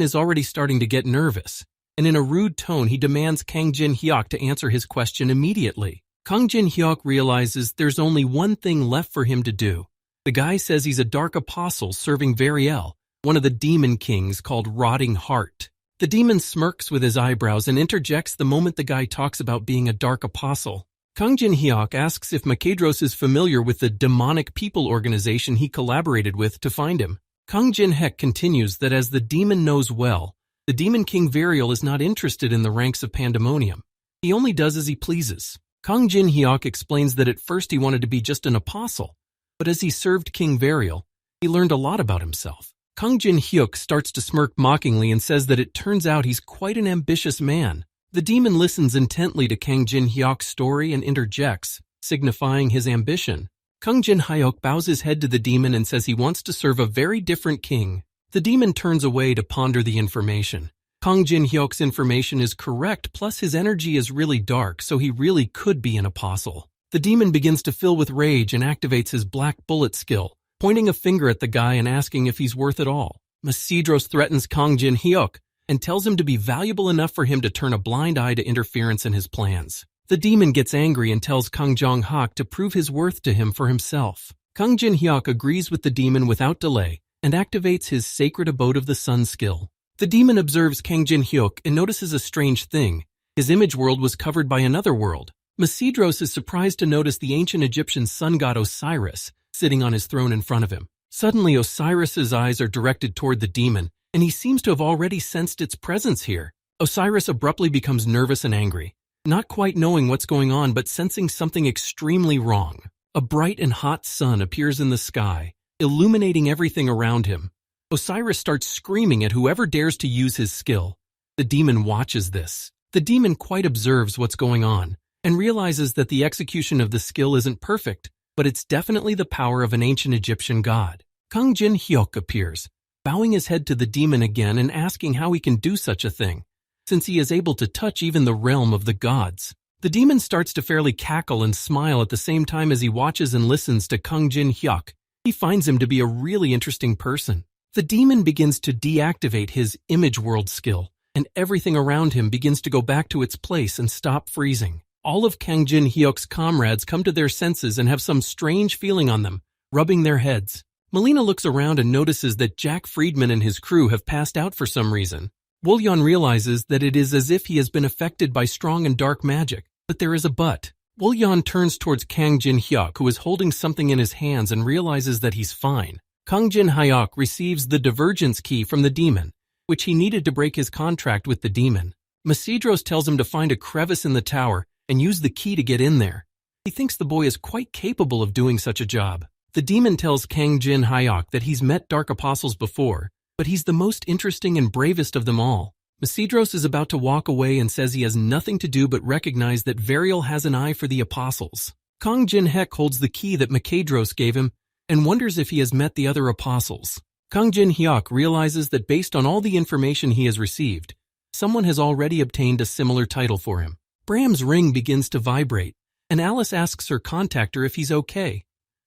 A: is already starting to get nervous, and in a rude tone he demands Kang Jin-hyuk to answer his question immediately. Kang Jin-hyuk realizes there's only one thing left for him to do. The guy says he's a dark apostle serving Betrayal, one of the demon kings called Rotting Heart. The demon smirks with his eyebrows and interjects the moment the guy talks about being a dark apostle. Kang Jin-hyuk asks if Makadros is familiar with the demonic people organization he collaborated with to find him. Kang Jin-hyuk continues that as the demon knows well, the demon king Betrayal is not interested in the ranks of Pandemonium. He only does as he pleases. Kang Jin-hyuk explains that at first he wanted to be just an apostle, but as he served King Betrayal, he learned a lot about himself. Kang Jin-hyuk starts to smirk mockingly and says that it turns out he's quite an ambitious man. The demon listens intently to Kang Jin-hyuk's story and interjects, signifying his ambition. Kang Jin-hyuk bows his head to the demon and says he wants to serve a very different king. The demon turns away to ponder the information. Kang Jin-hyuk's information is correct, plus his energy is really dark, so he really could be an apostle. The demon begins to fill with rage and activates his black bullet skill, pointing a finger at the guy and asking if he's worth it all. Masidros threatens Kang Jin-hyuk and tells him to be valuable enough for him to turn a blind eye to interference in his plans. The demon gets angry and tells Kang Jong-hyuk to prove his worth to him for himself. Kang Jin-hyuk agrees with the demon without delay and activates his Sacred Abode of the Sun skill. The demon observes Kang Jin-hyuk and notices a strange thing. His image world was covered by another world. Masidros is surprised to notice the ancient Egyptian sun god Osiris sitting on his throne in front of him. Suddenly, Osiris's eyes are directed toward the demon, and he seems to have already sensed its presence here. Osiris abruptly becomes nervous and angry, not quite knowing what's going on but sensing something extremely wrong. A bright and hot sun appears in the sky, illuminating everything around him. Osiris starts screaming at whoever dares to use his skill. The demon watches this. The demon quite observes what's going on and realizes that the execution of the skill isn't perfect, but it's definitely the power of an ancient Egyptian god. Kang Jin-hyuk appears, bowing his head to the demon again and asking how he can do such a thing, since he is able to touch even the realm of the gods. The demon starts to fairly cackle and smile at the same time as he watches and listens to Kang Jin-hyuk. He finds him to be a really interesting person. The demon begins to deactivate his image world skill, and everything around him begins to go back to its place and stop freezing. all of Kang Jin-hyuk's comrades come to their senses and have some strange feeling on them, rubbing their heads. Melina looks around and notices that Jack Friedman and his crew have passed out for some reason. Woo-yeon realizes that it is as if he has been affected by strong and dark magic, but there is a but. Woo-yeon turns towards Kang Jin-hyuk, who is holding something in his hands, and realizes that he's fine. Kang Jin-hyuk receives the divergence key from the demon, which he needed to break his contract with the demon. Masidros tells him to find a crevice in the tower and use the key to get in there. He thinks the boy is quite capable of doing such a job. The demon tells Kang Jin-hyuk that he's met Dark Apostles before, but he's the most interesting and bravest of them all. Masidros is about to walk away and says he has nothing to do but recognize that Betrayal has an eye for the apostles. Kang Jin-hyuk holds the key that Masidros gave him and wonders if he has met the other apostles. Kang Jin-hyuk realizes that based on all the information he has received, someone has already obtained a similar title for him. Bram's ring begins to vibrate, and Alice asks her contactor if he's okay.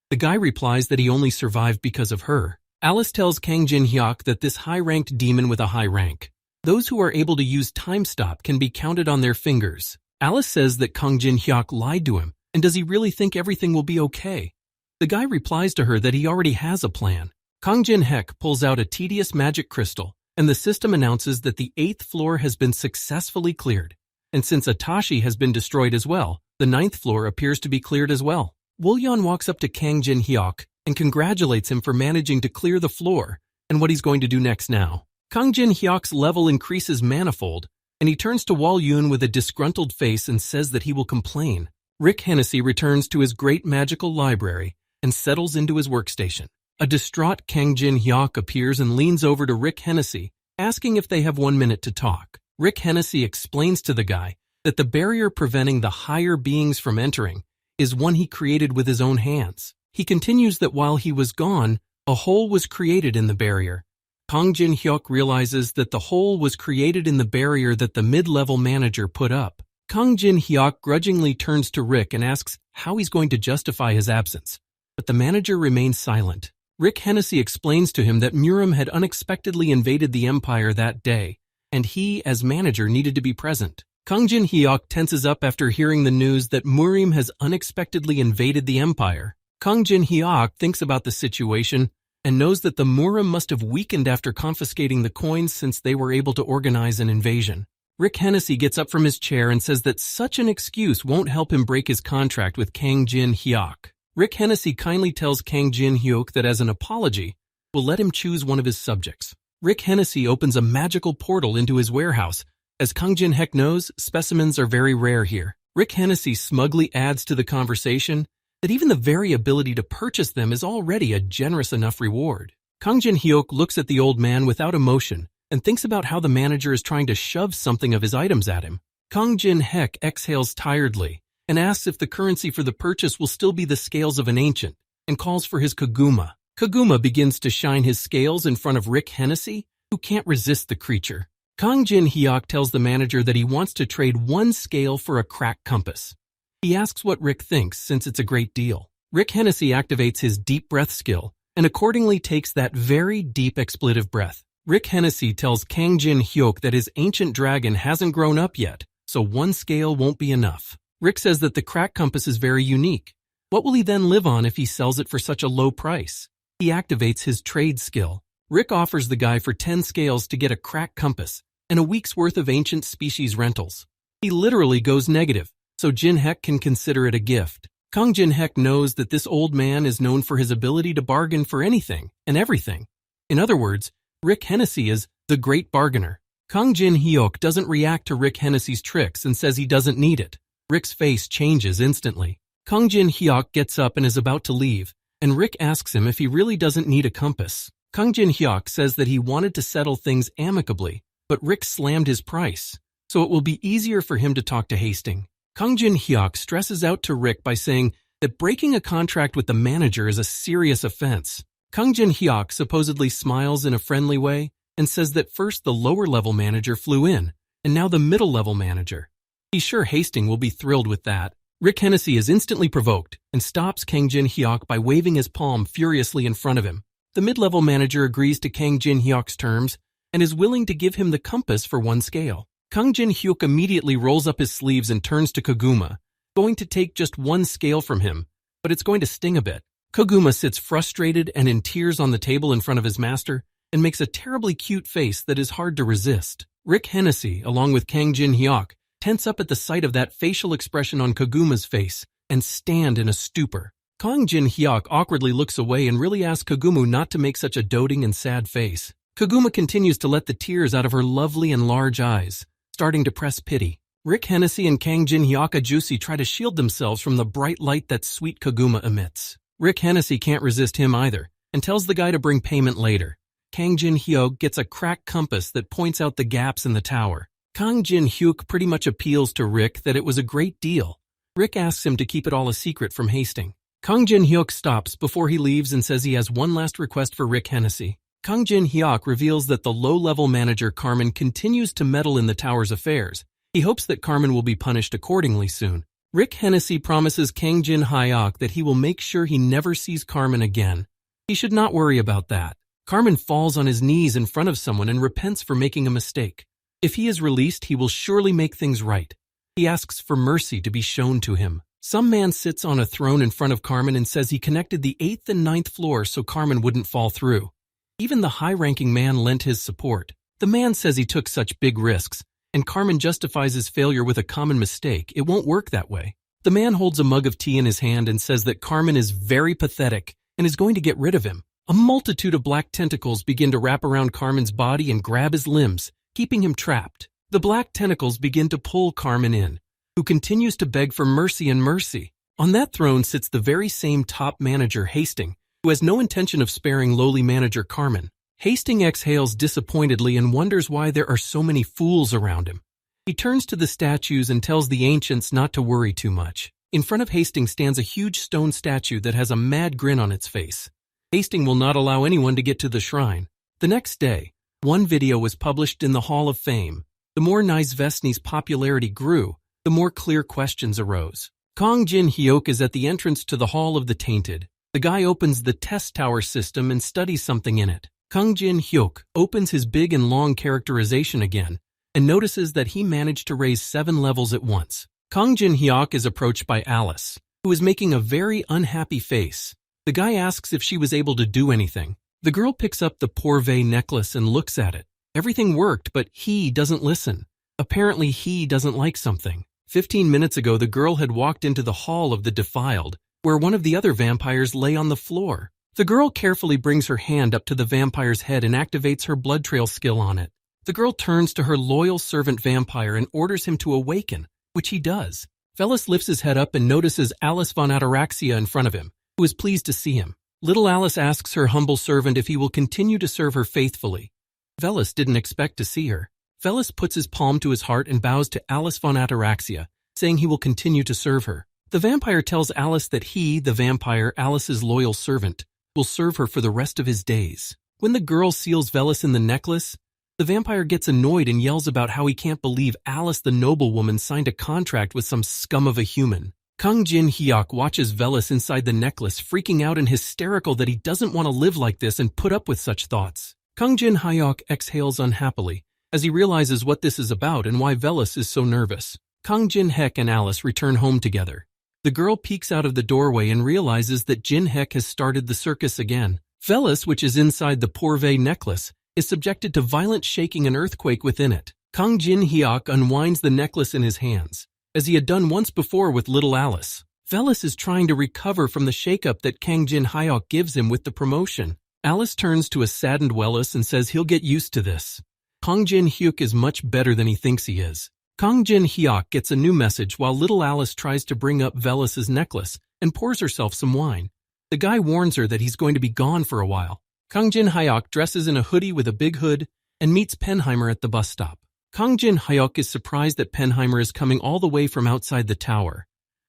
A: The guy replies that he only survived because of her. Alice tells Kang Jin-hyuk that this high-ranked demon with a high rank, those who are able to use time stop can be counted on their fingers. Alice says that Kang Jin-hyuk lied to him, and does he really think everything will be okay? The guy replies to her that he already has a plan. Kang Jin-hyuk pulls out a tedious magic crystal, and the system announces that the 8th floor has been successfully cleared. And since Atashi has been destroyed as well, the 9th floor appears to be cleared as well. Woo-yeon walks up to Kang Jin-hyuk and congratulates him for managing to clear the floor and what he's going to do next now. Kang Jin-hyuk's level increases manifold, and he turns to Woo-yeon with a disgruntled face and says that he will complain. Rick Hennessy returns to his great magical library and settles into his workstation. A distraught Kang Jin-hyuk appears and leans over to Rick Hennessy, asking if they have 1 minute to talk. Rick Hennessy explains to the guy that the barrier preventing the higher beings from entering is one he created with his own hands. He continues that while he was gone, a hole was created in the barrier. Kang Jin-hyuk realizes that the hole was created in the barrier that the mid-level manager put up. Kang Jin-hyuk grudgingly turns to Rick and asks how he's going to justify his absence, but the manager remains silent. Rick Hennessy explains to him that Murim had unexpectedly invaded the Empire that day, and he, as manager, needed to be present. Kang Jin-hyuk tenses up after hearing the news that Murim has unexpectedly invaded the Empire. Kang Jin-hyuk thinks about the situation and knows that the Murim must have weakened after confiscating the coins since they were able to organize an invasion. Rick Hennessy gets up from his chair and says that such an excuse won't help him break his contract with Kang Jin-hyuk. Rick Hennessy kindly tells Kang Jin-hyuk that as an apology, will let him choose one of his subjects. Rick Hennessy opens a magical portal into his warehouse. As Kang Jin-hyuk knows, specimens are very rare here. Rick Hennessy smugly adds to the conversation that even the very ability to purchase them is already a generous enough reward. Kang Jin-hyuk looks at the old man without emotion and thinks about how the manager is trying to shove something of his items at him. Kang Jin-hyuk exhales tiredly and asks if the currency for the purchase will still be the scales of an ancient, and calls for his Kaguma. Kaguma begins to shine his scales in front of Rick Hennessy, who can't resist the creature. Kang Jin-hyuk tells the manager that he wants to trade 1 scale for a crack compass. He asks what Rick thinks since it's a great deal. Rick Hennessy activates his deep breath skill and accordingly takes that very deep expletive breath. Rick Hennessy tells Kang Jin-hyuk that his ancient dragon hasn't grown up yet, so 1 scale won't be enough. Rick says that the crack compass is very unique. What will he then live on if he sells it for such a low price? He activates his trade skill. Rick offers the guy for 10 scales to get a crack compass and a week's worth of ancient species rentals. He literally goes negative, so Jin-hyuk can consider it a gift. Kang Jin-hyuk knows that this old man is known for his ability to bargain for anything and everything. In other words, Rick Hennessy is the great bargainer. Kang Jin-hyuk doesn't react to Rick Hennessy's tricks and says he doesn't need it. Rick's face changes instantly. Kang Jin-hyuk gets up and is about to leave, and Rick asks him if he really doesn't need a compass. Kang Jin-hyuk says that he wanted to settle things amicably, but Rick slammed his price, so it will be easier for him to talk to Hastings. Kang Jin-hyuk stresses out to Rick by saying that breaking a contract with the manager is a serious offense. Kang Jin-hyuk supposedly smiles in a friendly way and says that first the lower-level manager flew in, and now the middle-level manager. He's sure Hastings will be thrilled with that. Rick Hennessy is instantly provoked and stops Kang Jin-hyuk by waving his palm furiously in front of him. The mid-level manager agrees to Kang Jin-hyuk's terms and is willing to give him the compass for 1 scale. Kang Jin-hyuk immediately rolls up his sleeves and turns to Kaguma going to take just one scale from him, but it's going to sting a bit. Koguma sits frustrated and in tears on the table in front of his master and makes a terribly cute face that is hard to resist. Rick Hennessy, along with Kang Jin-hyuk, tense up at the sight of that facial expression on Koguma's face and stand in a stupor. Kang Jin-hyuk awkwardly looks away and really asks Koguma not to make such a doting and sad face. Koguma continues to let the tears out of her lovely and large eyes, starting to press pity. Rick Hennessy and Kang Jin-hyuk Ajusi try to shield themselves from the bright light that sweet Koguma emits. Rick Hennessy can't resist him either, and tells the guy to bring payment later. Kang Jin-hyuk gets a cracked compass that points out the gaps in the tower. Kang Jin-hyuk pretty much appeals to Rick that it was a great deal. Rick asks him to keep it all a secret from Hastings. Kang Jin-hyuk stops before he leaves and says he has one last request for Rick Hennessy. Kang Jin-hyuk reveals that the low-level manager Carmen continues to meddle in the tower's affairs. He hopes that Carmen will be punished accordingly soon. Rick Hennessy promises Kang Jin-hyuk that he will make sure he never sees Carmen again. He should not worry about that. Carmen falls on his knees in front of someone and repents for making a mistake. If he is released, he will surely make things right. He asks for mercy to be shown to him. Some man sits on a throne in front of Carmen and says he connected the 8th and 9th floor so Carmen wouldn't fall through. Even the high-ranking man lent his support. The man says he took such big risks, and Carmen justifies his failure with a common mistake. It won't work that way. The man holds a mug of tea in his hand and says that Carmen is very pathetic and is going to get rid of him. A multitude of black tentacles begin to wrap around Carmen's body and grab his limbs, keeping him trapped. The black tentacles begin to pull Carmen in, who continues to beg for mercy and mercy. On that throne sits the very same top manager, Hastings, who has no intention of sparing lowly manager Carmen. Hastings exhales disappointedly and wonders why there are so many fools around him. He turns to the statues and tells the ancients not to worry too much. In front of Hastings stands a huge stone statue that has a mad grin on its face. Hastings will not allow anyone to get to the shrine. The next day, one video was published in the Hall of Fame. The more Naizvestny's popularity grew, the more clear questions arose. Kang Jin-hyuk is at the entrance to the Hall of the Tainted. The guy opens the test tower system and studies something in it. Kang Jin-hyuk opens his big and long characterization again and notices that he managed to raise 7 levels at once. Kang Jin-hyuk is approached by Alice, who is making a very unhappy face. The guy asks if she was able to do anything. The girl picks up the Pourvay necklace and looks at it. Everything worked, but he doesn't listen. Apparently he doesn't like something. 15 minutes ago, the girl had walked into the Hall of the Defiled, where one of the other vampires lay on the floor. The girl carefully brings her hand up to the vampire's head and activates her blood trail skill on it. The girl turns to her loyal servant vampire and orders him to awaken, which he does. Velis lifts his head up and notices Alice von Ataraxia in front of him, who is pleased to see him. Little Alice asks her humble servant if he will continue to serve her faithfully. Velis didn't expect to see her. Velis puts his palm to his heart and bows to Alice von Ataraxia, saying he will continue to serve her. The vampire tells Alice that he, the vampire, Alice's loyal servant, will serve her for the rest of his days. When the girl seals Velis in the necklace, the vampire gets annoyed and yells about how he can't believe Alice the noblewoman signed a contract with some scum of a human. Kang Jin-hyuk watches Velis inside the necklace, freaking out and hysterical that he doesn't want to live like this and put up with such thoughts. Kang Jin-hyuk exhales unhappily as he realizes what this is about and why Velis is so nervous. Kang Jin-hyuk and Alice return home together. The girl peeks out of the doorway and realizes that Jin-hyuk has started the circus again. Velis, which is inside the Pourvay necklace, is subjected to violent shaking and earthquake within it. Kang Jin-hyuk unwinds the necklace in his hands, as he had done once before with little Alice. Velis is trying to recover from the shakeup that Kang Jin-hyuk gives him with the promotion. Alice turns to a saddened Velis and says he'll get used to this. Kang Jin-hyuk is much better than he thinks he is. Kang Jin-hyuk gets a new message while little Alice tries to bring up Velis's necklace and pours herself some wine. The guy warns her that he's going to be gone for a while. Kang Jin-hyuk dresses in a hoodie with a big hood and meets Penheimer at the bus stop. Kang Jin-hyuk is surprised that Penheimer is coming all the way from outside the tower.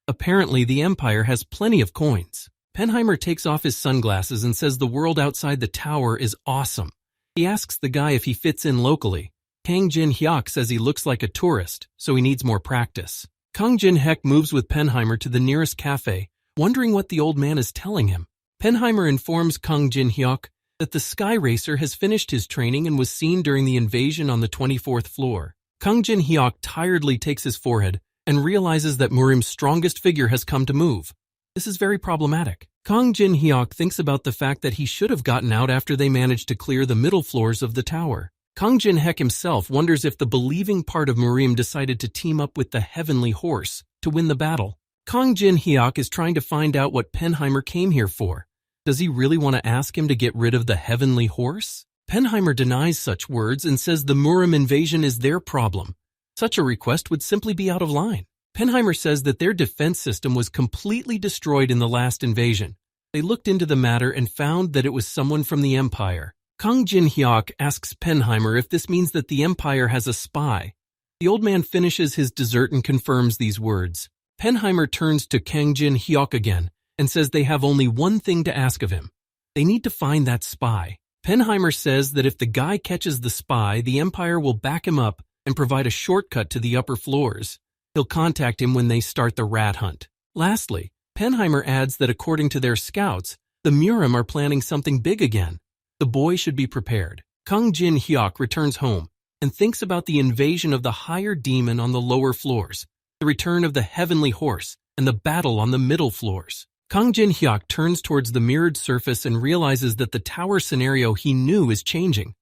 A: Apparently, the Empire has plenty of coins. Penheimer takes off his sunglasses and says the world outside the tower is awesome. He asks the guy if he fits in locally. Kang Jin-hyuk says he looks like a tourist, so he needs more practice. Kang Jin-hyuk moves with Penheimer to the nearest cafe, wondering what the old man is telling him. Penheimer informs Kang Jin-hyuk that the Sky Racer has finished his training and was seen during the invasion on the 24th floor. Kang Jin-hyuk tiredly takes his forehead and realizes that Murim's strongest figure has come to move. This is very problematic. Kang Jin-hyuk thinks about the fact that he should have gotten out after they managed to clear the middle floors of the tower. Kang Jin-hyuk himself wonders if the believing part of Murim decided to team up with the heavenly horse to win the battle. Kang Jin-hyuk is trying to find out what Penheimer came here for. Does he really want to ask him to get rid of the heavenly horse? Penheimer denies such words and says the Murim invasion is their problem. Such a request would simply be out of line. Penheimer says that their defense system was completely destroyed in the last invasion. They looked into the matter and found that it was someone from the Empire. Kang Jin-hyuk asks Penheimer if this means that the Empire has a spy. The old man finishes his dessert and confirms these words. Penheimer turns to Kang Jin-hyuk again and says they have only one thing to ask of him. They need to find that spy. Penheimer says that if the guy catches the spy, the Empire will back him up and provide a shortcut to the upper floors. He'll contact him when they start the rat hunt. Lastly, Penheimer adds that according to their scouts, the Murim are planning something big again. The boy should be prepared. Kang Jin-hyuk returns home and thinks about the invasion of the higher demon on the lower floors, the return of the heavenly horse, and the battle on the middle floors. Kang Jin-hyuk turns towards the mirrored surface and realizes that the tower scenario he knew is changing.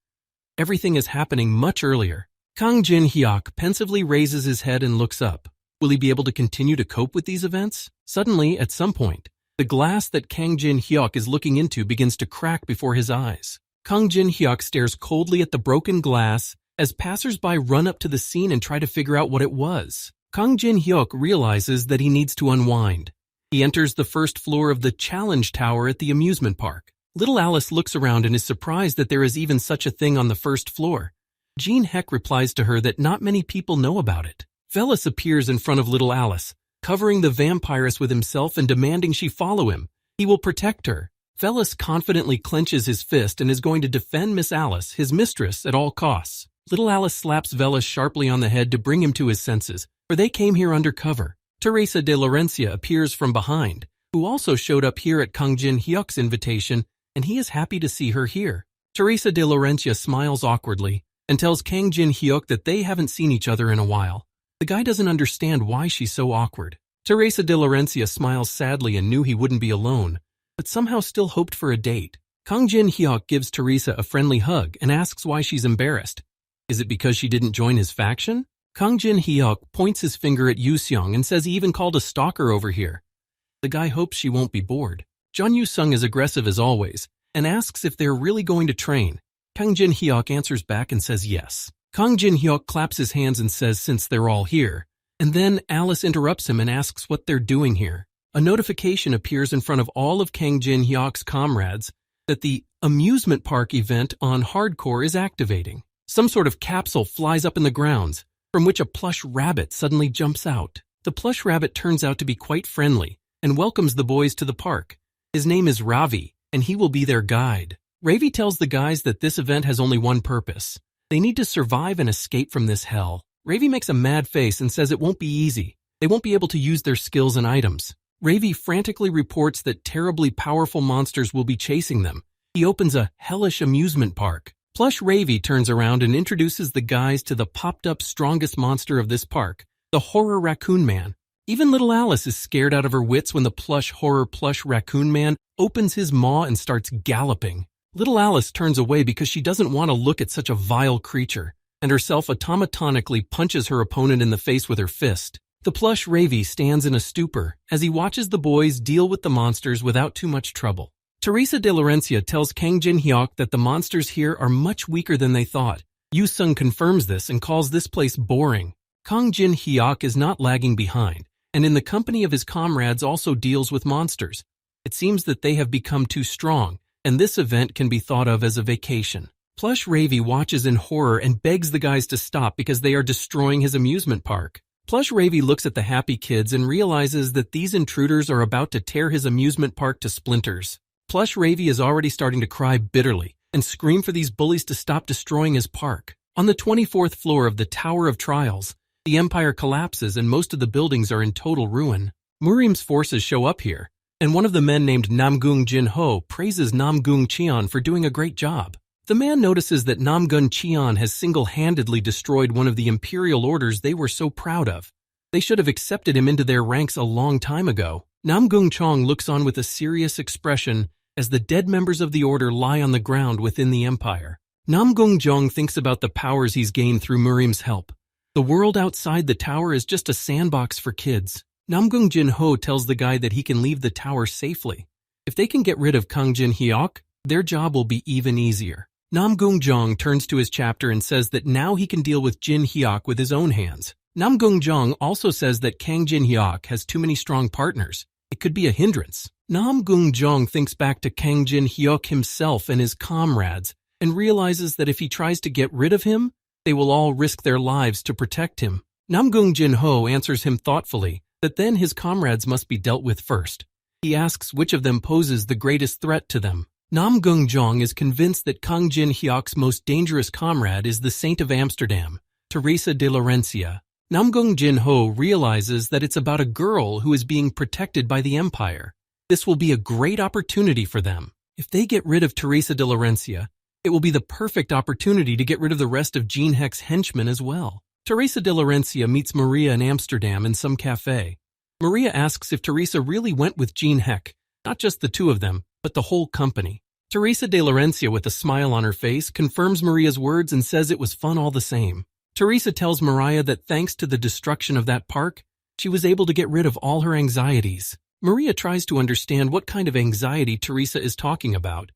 A: Everything is happening much earlier. Kang Jin-hyuk pensively raises his head and looks up. Will he be able to continue to cope with these events? Suddenly, at some point, the glass that Kang Jin-hyuk is looking into begins to crack before his eyes. Kang Jin-hyuk stares coldly at the broken glass as passers-by run up to the scene and try to figure out what it was. Kang Jin-hyuk realizes that he needs to unwind. He enters the first floor of the Challenge Tower at the amusement park. Little Alice looks around and is surprised that there is even such a thing on the first floor. Jean Heck replies to her that not many people know about it. Velas appears in front of little Alice, covering the vampiress with himself and demanding she follow him. He will protect her. Velas confidently clenches his fist and is going to defend Miss Alice, his mistress, at all costs. Little Alice slaps Velas sharply on the head to bring him to his senses, for they came here undercover. Teresa de Laurencia appears from behind, who also showed up here at Kang Jin-hyuk's invitation, and he is happy to see her here. Teresa de Laurencia smiles awkwardly and tells Kang Jin-hyuk that they haven't seen each other in a while. The guy doesn't understand why she's so awkward. Teresa de Laurencia smiles sadly and knew he wouldn't be alone, but somehow still hoped for a date. Kang Jin-hyuk gives Teresa a friendly hug and asks why she's embarrassed. Is it because she didn't join his faction? Kang Jin-hyuk points his finger at Yu-seong and says he even called a stalker over here. The guy hopes she won't be bored. Jeon Yu-sung is aggressive as always and asks if they're really going to train. Kang Jin-hyuk answers back and says yes. Kang Jin-hyuk claps his hands and says since they're all here. And then Alice interrupts him and asks what they're doing here. A notification appears in front of all of Kang Jin-hyuk's comrades that the amusement park event on Hardcore is activating. Some sort of capsule flies up in the grounds, from which a plush rabbit suddenly jumps out. The plush rabbit turns out to be quite friendly and welcomes the boys to the park. His name is Ravi, and he will be their guide. Ravi tells the guys that this event has only one purpose. They need to survive and escape from this hell. Ravi makes a mad face and says it won't be easy. They won't be able to use their skills and items. Ravi frantically reports that terribly powerful monsters will be chasing them. He opens a hellish amusement park. Plush Ravi turns around and introduces the guys to the popped-up strongest monster of this park, the Horror Raccoon Man. Even little Alice is scared out of her wits when the plush Raccoon Man opens his maw and starts galloping. Little Alice turns away because she doesn't want to look at such a vile creature, and herself automatonically punches her opponent in the face with her fist. The plush Ravi stands in a stupor as he watches the boys deal with the monsters without too much trouble. Teresa de Laurencia tells Kang Jin-hyuk that the monsters here are much weaker than they thought. Yu-sung confirms this and calls this place boring. Kang Jin-hyuk is not lagging behind, and in the company of his comrades also deals with monsters. It seems that they have become too strong, and this event can be thought of as a vacation. Plush Ravi watches in horror and begs the guys to stop because they are destroying his amusement park. Plush Ravi looks at the happy kids and realizes that these intruders are about to tear his amusement park to splinters. Plush Ravi is already starting to cry bitterly and scream for these bullies to stop destroying his park. On the 24th floor of the Tower of Trials, the Empire collapses and most of the buildings are in total ruin. Murim's forces show up here, and one of the men named Namgung Jin-ho praises Namgung Cheon for doing a great job. The man notices that Namgung Cheon has single-handedly destroyed one of the imperial orders they were so proud of. They should have accepted him into their ranks a long time ago. Nam Gung Chong looks on with a serious expression as the dead members of the order lie on the ground within the empire. Nam Gung Chong thinks about the powers he's gained through Murim's help. The world outside the tower is just a sandbox for kids. Nam Gung Jin Ho tells the guy that he can leave the tower safely. If they can get rid of Kang Jin Hyok, their job will be even easier. Nam Gung Jong turns to his chapter and says that now he can deal with Jin Hyok with his own hands. Nam Gung Jong also says that Kang Jin Hyok has too many strong partners. It could be a hindrance. Nam Gung Jong thinks back to Kang Jin Hyok himself and his comrades and realizes that if he tries to get rid of him, they will all risk their lives to protect him. Nam Gung Jin Ho answers him thoughtfully that then his comrades must be dealt with first. He asks which of them poses the greatest threat to them. Nam Gung Jong is convinced that Kang Jin Hyok's most dangerous comrade is the Saint of Amsterdam, Teresa de Laurencia. Nam Gung Jin Ho realizes that it's about a girl who is being protected by the Empire. This will be a great opportunity for them. If they get rid of Teresa de Laurencia, it will be the perfect opportunity to get rid of the rest of Jean Heck's henchmen as well. Teresa de Laurencia meets Maria in Amsterdam in some cafe. Maria asks if Teresa really went with Jean Heck, not just the two of them, but the whole company. Teresa de Laurencia, with a smile on her face, confirms Maria's words and says it was fun all the same. Teresa tells Maria that thanks to the destruction of that park, she was able to get rid of all her anxieties. Maria tries to understand what kind of anxiety Teresa is talking about.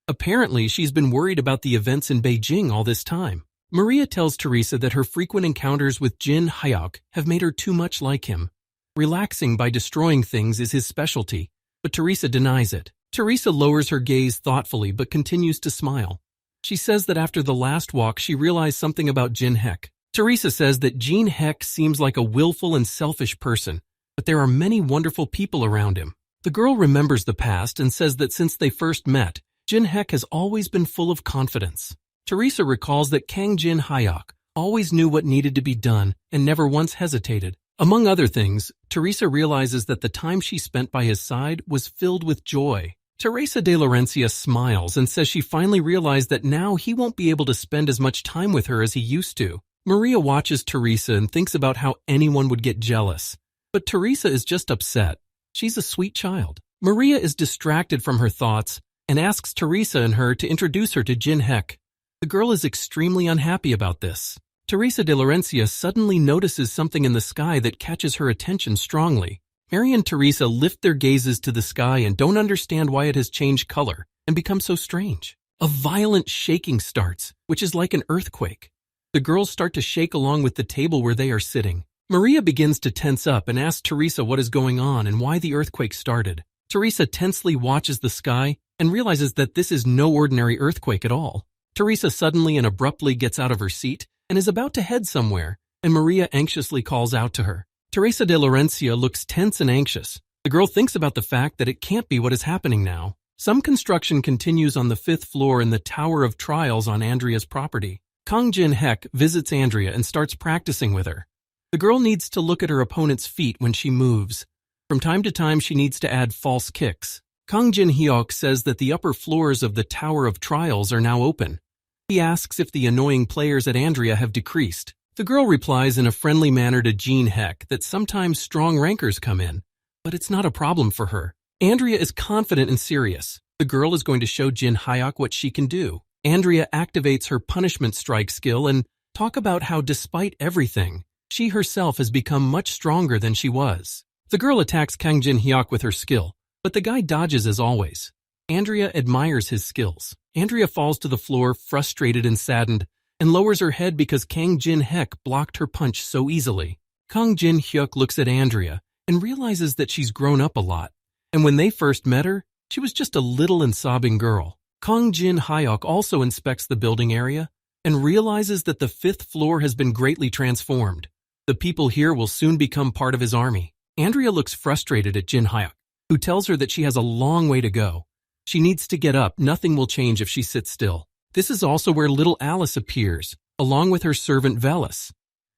A: Apparently, she's been worried about the events in Beijing all this time. Maria tells Teresa that her frequent encounters with Jin Hyok have made her too much like him. Relaxing by destroying things is his specialty, but Teresa denies it. Teresa lowers her gaze thoughtfully but continues to smile. She says that after the last walk she realized something about Jin Heck. Teresa says that Jin Heck seems like a willful and selfish person, but there are many wonderful people around him. The girl remembers the past and says that since they first met, Jin Heck has always been full of confidence. Teresa recalls that Kang Jin Hyok always knew what needed to be done and never once hesitated. Among other things, Teresa realizes that the time she spent by his side was filled with joy. Teresa de Laurencia smiles and says she finally realized that now he won't be able to spend as much time with her as he used to. Maria watches Teresa and thinks about how anyone would get jealous. But Teresa is just upset. She's a sweet child. Maria is distracted from her thoughts and asks Teresa and her to introduce her to Jin Heck. The girl is extremely unhappy about this. Teresa de Laurencia suddenly notices something in the sky that catches her attention strongly. Mary and Teresa lift their gazes to the sky and don't understand why it has changed color and become so strange. A violent shaking starts, which is like an earthquake. The girls start to shake along with the table where they are sitting. Maria begins to tense up and asks Teresa what is going on and why the earthquake started. Teresa tensely watches the sky and realizes that this is no ordinary earthquake at all. Teresa suddenly and abruptly gets out of her seat and is about to head somewhere, and Maria anxiously calls out to her. Teresa de Laurencia looks tense and anxious. The girl thinks about the fact that it can't be what is happening now. Some construction continues on the 5th floor in the Tower of Trials on Andrea's property. Kang Jin Heck visits Andrea and starts practicing with her. The girl needs to look at her opponent's feet when she moves. From time to time, she needs to add false kicks. Kang Jin Hyok says that the upper floors of the Tower of Trials are now open. He asks if the annoying players at Andrea have decreased. The girl replies in a friendly manner to Jin Heck that sometimes strong rankers come in, but it's not a problem for her. Andrea is confident and serious. The girl is going to show Jin Hyok what she can do. Andrea activates her punishment strike skill and talk about how despite everything, she herself has become much stronger than she was. The girl attacks Kang Jin Hyok with her skill, but the guy dodges as always. Andrea admires his skills. Andrea falls to the floor, frustrated and saddened, and lowers her head because Kang Jin Heck blocked her punch so easily. Kang Jin Hyuk looks at Andrea and realizes that she's grown up a lot, and when they first met her, she was just a little and sobbing girl. Kang Jin Hyuk also inspects the building area and realizes that the 5th floor has been greatly transformed. The people here will soon become part of his army. Andrea looks frustrated at Jin Hyuk, who tells her that she has a long way to go. She needs to get up. Nothing will change if she sits still. This is also where little Alice appears, along with her servant Velis.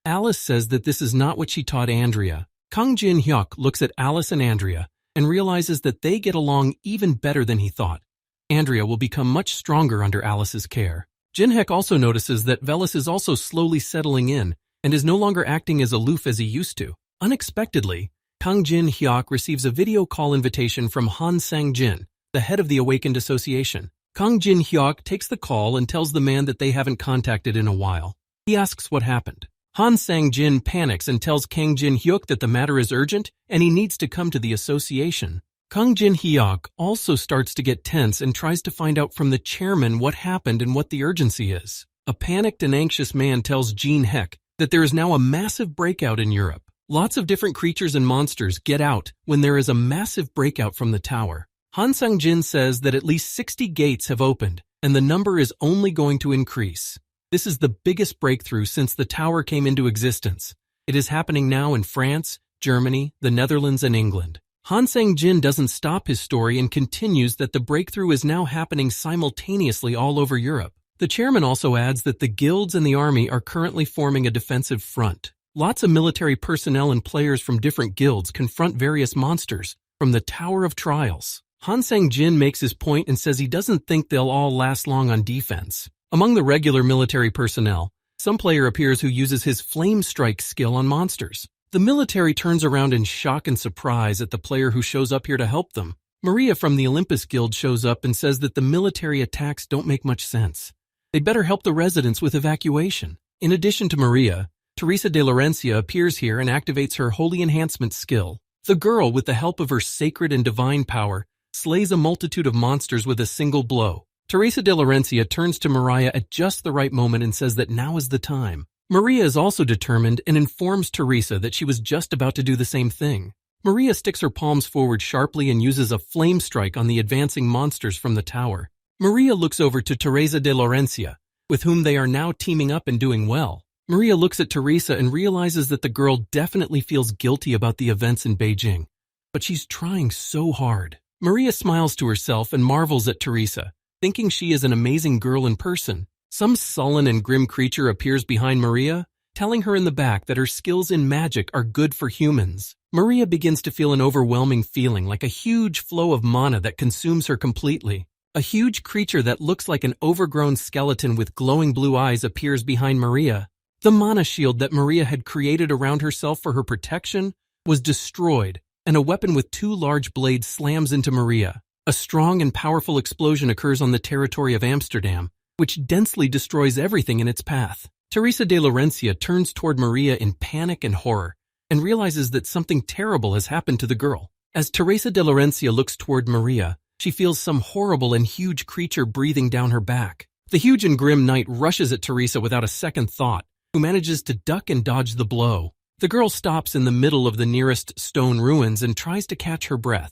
A: Alice says that this is not what she taught Andrea. Kang Jin Hyuk looks at Alice and Andrea and realizes that they get along even better than he thought. Andrea will become much stronger under Alice's care. Jin Heck also notices that Velis is also slowly settling in and is no longer acting as aloof as he used to. Unexpectedly, Kang Jin-hyuk receives a video call invitation from Han Sang-jin, the head of the Awakened Association. Kang Jin-hyuk takes the call and tells the man that they haven't contacted in a while. He asks what happened. Han Sang-jin panics and tells Kang Jin-hyuk that the matter is urgent and he needs to come to the association. Kang Jin-hyuk also starts to get tense and tries to find out from the chairman what happened and what the urgency is. A panicked and anxious man tells Jin-hyuk that there is now a massive breakout in Europe. Lots of different creatures and monsters get out when there is a massive breakout from the tower. Han Sang-jin says that at least 60 gates have opened, and the number is only going to increase. This is the biggest breakthrough since the tower came into existence. It is happening now in France, Germany, the Netherlands, and England. Han Sang-jin doesn't stop his story and continues that the breakthrough is now happening simultaneously all over Europe. The chairman also adds that the guilds and the army are currently forming a defensive front. Lots of military personnel and players from different guilds confront various monsters from the Tower of Trials. Han Sang-jin makes his point and says he doesn't think they'll all last long on defense. Among the regular military personnel, some player appears who uses his flame strike skill on monsters. The military turns around in shock and surprise at the player who shows up here to help them. Maria from the Olympus Guild shows up and says that the military attacks don't make much sense. They'd better help the residents with evacuation. In addition to Maria, Teresa de Laurencia appears here and activates her Holy Enhancement skill. The girl, with the help of her sacred and divine power, slays a multitude of monsters with a single blow. Teresa de Laurencia turns to Maria at just the right moment and says that now is the time. Maria is also determined and informs Teresa that she was just about to do the same thing. Maria sticks her palms forward sharply and uses a flame strike on the advancing monsters from the tower. Maria looks over to Teresa de Laurencia, with whom they are now teaming up and doing well. Maria looks at Teresa and realizes that the girl definitely feels guilty about the events in Beijing, but she's trying so hard. Maria smiles to herself and marvels at Teresa, thinking she is an amazing girl in person. Some sullen and grim creature appears behind Maria, telling her in the back that her skills in magic are good for humans. Maria begins to feel an overwhelming feeling like a huge flow of mana that consumes her completely. A huge creature that looks like an overgrown skeleton with glowing blue eyes appears behind Maria. The mana shield that Maria had created around herself for her protection was destroyed, and a weapon with 2 large blades slams into Maria. A strong and powerful explosion occurs on the territory of Amsterdam, which densely destroys everything in its path. Teresa de Laurencia turns toward Maria in panic and horror, and realizes that something terrible has happened to the girl. As Teresa de Laurencia looks toward Maria, she feels some horrible and huge creature breathing down her back. The huge and grim knight rushes at Teresa without a second thought, who manages to duck and dodge the blow. The girl stops in the middle of the nearest stone ruins and tries to catch her breath.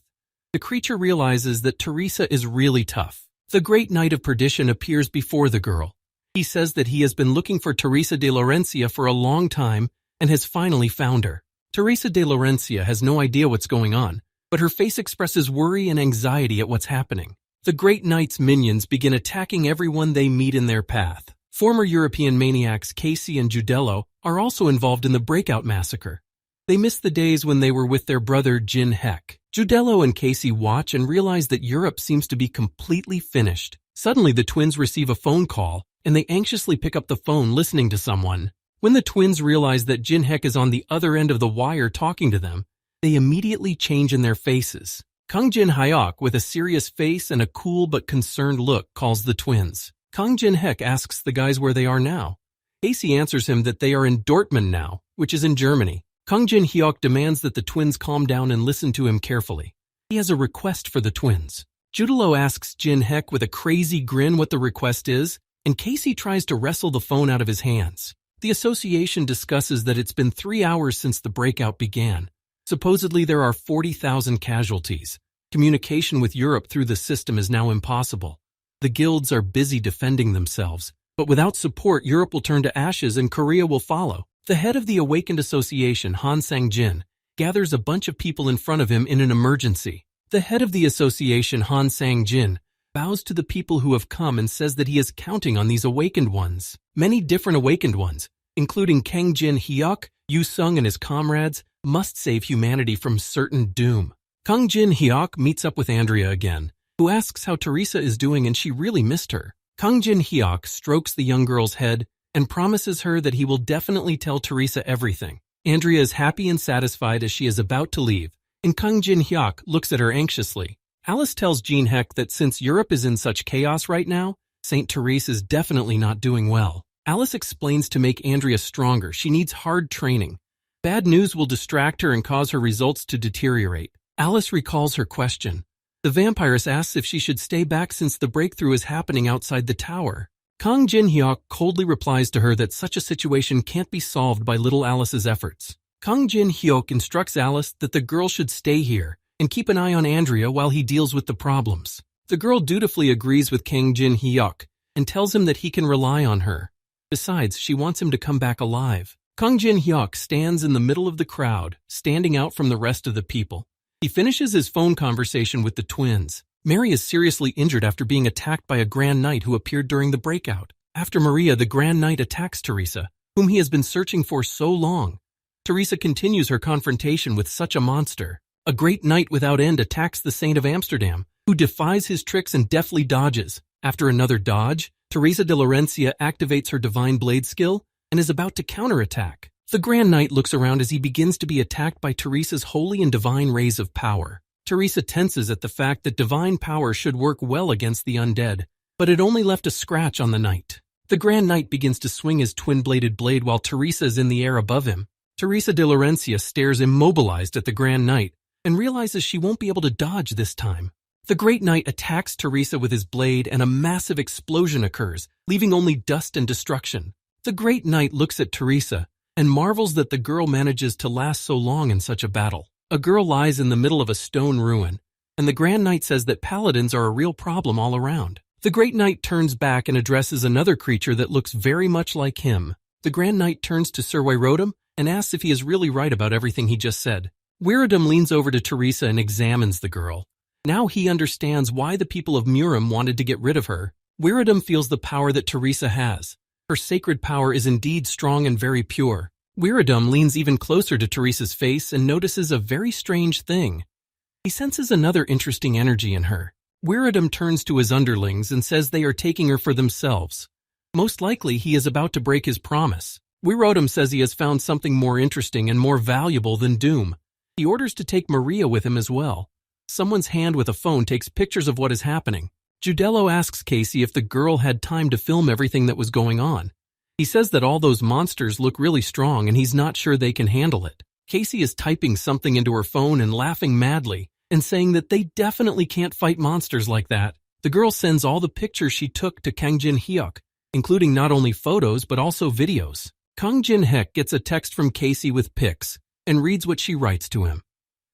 A: The creature realizes that Teresa is really tough. The great knight of perdition appears before the girl. He says that he has been looking for Teresa de Laurencia for a long time and has finally found her. Teresa de Laurencia has no idea what's going on, but her face expresses worry and anxiety at what's happening. The great knight's minions begin attacking everyone they meet in their path. Former European maniacs Casey and Judello are also involved in the Breakout Massacre. They miss the days when they were with their brother Jin-hyuk. Judello and Casey watch and realize that Europe seems to be completely finished. Suddenly the twins receive a phone call, and they anxiously pick up the phone listening to someone. When the twins realize that Jin-hyuk is on the other end of the wire talking to them, they immediately change in their faces. Kang Jin-hyuk, with a serious face and a cool but concerned look, calls the twins. Kang Jin-hyuk asks the guys where they are now. Casey answers him that they are in Dortmund now, which is in Germany. Kang Jin-hyuk demands that the twins calm down and listen to him carefully. He has a request for the twins. Judello asks Jin-hyuk with a crazy grin what the request is, and Casey tries to wrestle the phone out of his hands. The association discusses that it's been 3 hours since the breakout began. Supposedly there are 40,000 casualties. Communication with Europe through the system is now impossible. The guilds are busy defending themselves, but without support, Europe will turn to ashes and Korea will follow. The head of the Awakened Association, Han Sang-jin, gathers a bunch of people in front of him in an emergency. The head of the association, Han Sang-jin, bows to the people who have come and says that he is counting on these awakened ones. Many different awakened ones, including Kang Jin-hyuk, Yu Sung and his comrades, must save humanity from certain doom. Kang Jin-hyuk meets up with Andrea again, who asks how Teresa is doing and she really missed her. Kang Jin-hyuk strokes the young girl's head and promises her that he will definitely tell Teresa everything. Andrea is happy and satisfied as she is about to leave, and Kang Jin-hyuk looks at her anxiously. Alice tells Jean Heck that since Europe is in such chaos right now, Saint Therese is definitely not doing well. Alice explains to make Andrea stronger, she needs hard training. Bad news will distract her and cause her results to deteriorate. Alice recalls her question. The vampiress asks if she should stay back since the breakthrough is happening outside the tower. Kang Jin-hyuk coldly replies to her that such a situation can't be solved by little Alice's efforts. Kang Jin-hyuk instructs Alice that the girl should stay here and keep an eye on Andrea while he deals with the problems. The girl dutifully agrees with Kang Jin-hyuk and tells him that he can rely on her. Besides, she wants him to come back alive. Kang Jin-hyuk stands in the middle of the crowd, standing out from the rest of the people. He finishes his phone conversation with the twins. Mary is seriously injured after being attacked by a Grand Knight who appeared during the breakout. After Maria, the Grand Knight attacks Teresa, whom he has been searching for so long. Teresa continues her confrontation with such a monster. A great knight without end attacks the Saint of Amsterdam, who defies his tricks and deftly dodges. After another dodge, Teresa de Laurencia activates her divine blade skill and is about to counterattack. The Grand Knight looks around as he begins to be attacked by Teresa's holy and divine rays of power. Teresa tenses at the fact that divine power should work well against the undead, but it only left a scratch on the knight. The Grand Knight begins to swing his twin-bladed blade while Teresa is in the air above him. Teresa de Laurencia stares immobilized at the Grand Knight and realizes she won't be able to dodge this time. The Great Knight attacks Teresa with his blade and a massive explosion occurs, leaving only dust and destruction. The Great Knight looks at Teresa and marvels that the girl manages to last so long in such a battle. A girl lies in the middle of a stone ruin, and the Grand Knight says that paladins are a real problem all around. The Great Knight turns back and addresses another creature that looks very much like him. The Grand Knight turns to Sir Wyrodum and asks if he is really right about everything he just said. Wyrodum leans over to Teresa and examines the girl. Now he understands why the people of Murim wanted to get rid of her. Wyrodum feels the power that Teresa has. Her sacred power is indeed strong and very pure. Wyrodum leans even closer to Teresa's face and notices a very strange thing. He senses another interesting energy in her. Wyrodum turns to his underlings and says they are taking her for themselves. Most likely he is about to break his promise. Wyrodum says he has found something more interesting and more valuable than Doom. He orders to take Maria with him as well. Someone's hand with a phone takes pictures of what is happening. Judello asks Casey if the girl had time to film everything that was going on. He says that all those monsters look really strong and he's not sure they can handle it. Casey is typing something into her phone and laughing madly and saying that they definitely can't fight monsters like that. The girl sends all the pictures she took to Kang Jin-hyuk, including not only photos but also videos. Kang Jin-hyuk gets a text from Casey with pics and reads what she writes to him.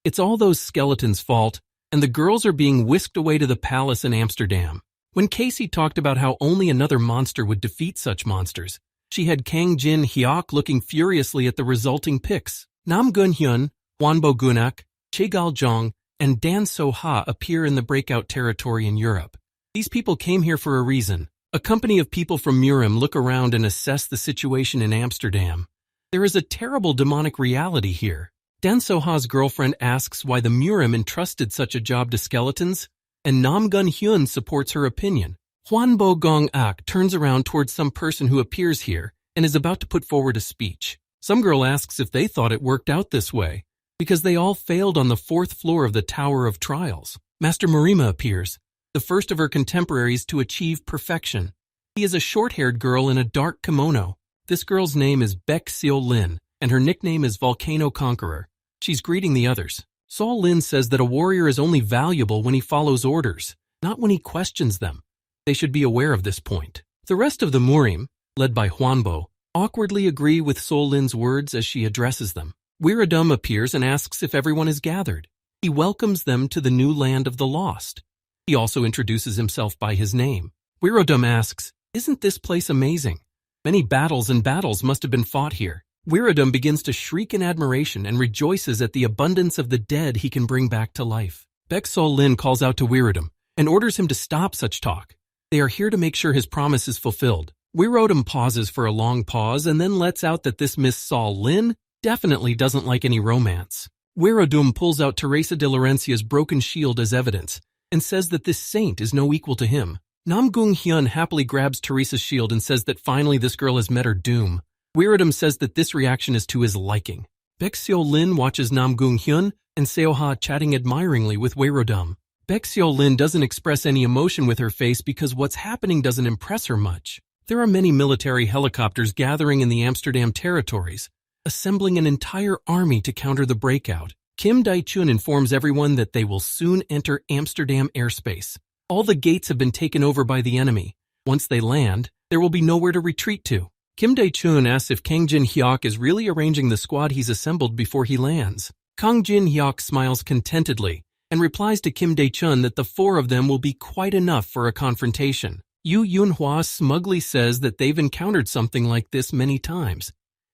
A: It's all those skeletons' fault, and the girls are being whisked away to the palace in Amsterdam. When Casey talked about how only another monster would defeat such monsters, she had Kang Jin-hyuk looking furiously at the resulting pics. Nam Gun-hyun, Hwanbo Gunak, Chae Gal-jong, and Dan So-ha appear in the breakout territory in Europe. These people came here for a reason. A company of people from Murim look around and assess the situation in Amsterdam. There is a terrible demonic reality here. Dan So-ha's girlfriend asks why the Murim entrusted such a job to skeletons, and Nam Gun-hyun supports her opinion. Hwanbo Gong-ak turns around towards some person who appears here and is about to put forward a speech. Some girl asks if they thought it worked out this way, because they all failed on the 4th floor of the Tower of Trials. Master Marima appears, the first of her contemporaries to achieve perfection. He is a short-haired girl in a dark kimono. This girl's name is Baek Seo-lin, and her nickname is Volcano Conqueror. She's greeting the others. Sol-lin says that a warrior is only valuable when he follows orders, not when he questions them. They should be aware of this point. The rest of the Murim, led by Hwanbo, awkwardly agree with Sol-lin's words as she addresses them. Wyrodum appears and asks if everyone is gathered. He welcomes them to the new land of the lost. He also introduces himself by his name. Wyrodum asks, "Isn't this place amazing? Many battles and battles must have been fought here." Wyrodum begins to shriek in admiration and rejoices at the abundance of the dead he can bring back to life. Baek Sol-lin calls out to Wyrodum and orders him to stop such talk. They are here to make sure his promise is fulfilled. Wyrodum pauses for a long pause and then lets out that this Miss Sol-lin definitely doesn't like any romance. Wyrodum pulls out Teresa de Laurencia's broken shield as evidence and says that this saint is no equal to him. Nam Gung-hyun happily grabs Teresa's shield and says that finally this girl has met her doom. Wyrodum says that this reaction is to his liking. Baek Lin watches Nam Gung Hyun and Seo Ha chatting admiringly with Weirodum. Baek Lin doesn't express any emotion with her face because what's happening doesn't impress her much. There are many military helicopters gathering in the Amsterdam territories, assembling an entire army to counter the breakout. Kim Dae-chun informs everyone that they will soon enter Amsterdam airspace. All the gates have been taken over by the enemy. Once they land, there will be nowhere to retreat to. Kim Dae-chun asks if Kang Jin-hyuk is really arranging the squad he's assembled before he lands. Kang Jin-hyuk smiles contentedly and replies to Kim Dae-chun that the four of them will be quite enough for a confrontation. Yoo Yoon-hwa smugly says that they've encountered something like this many times.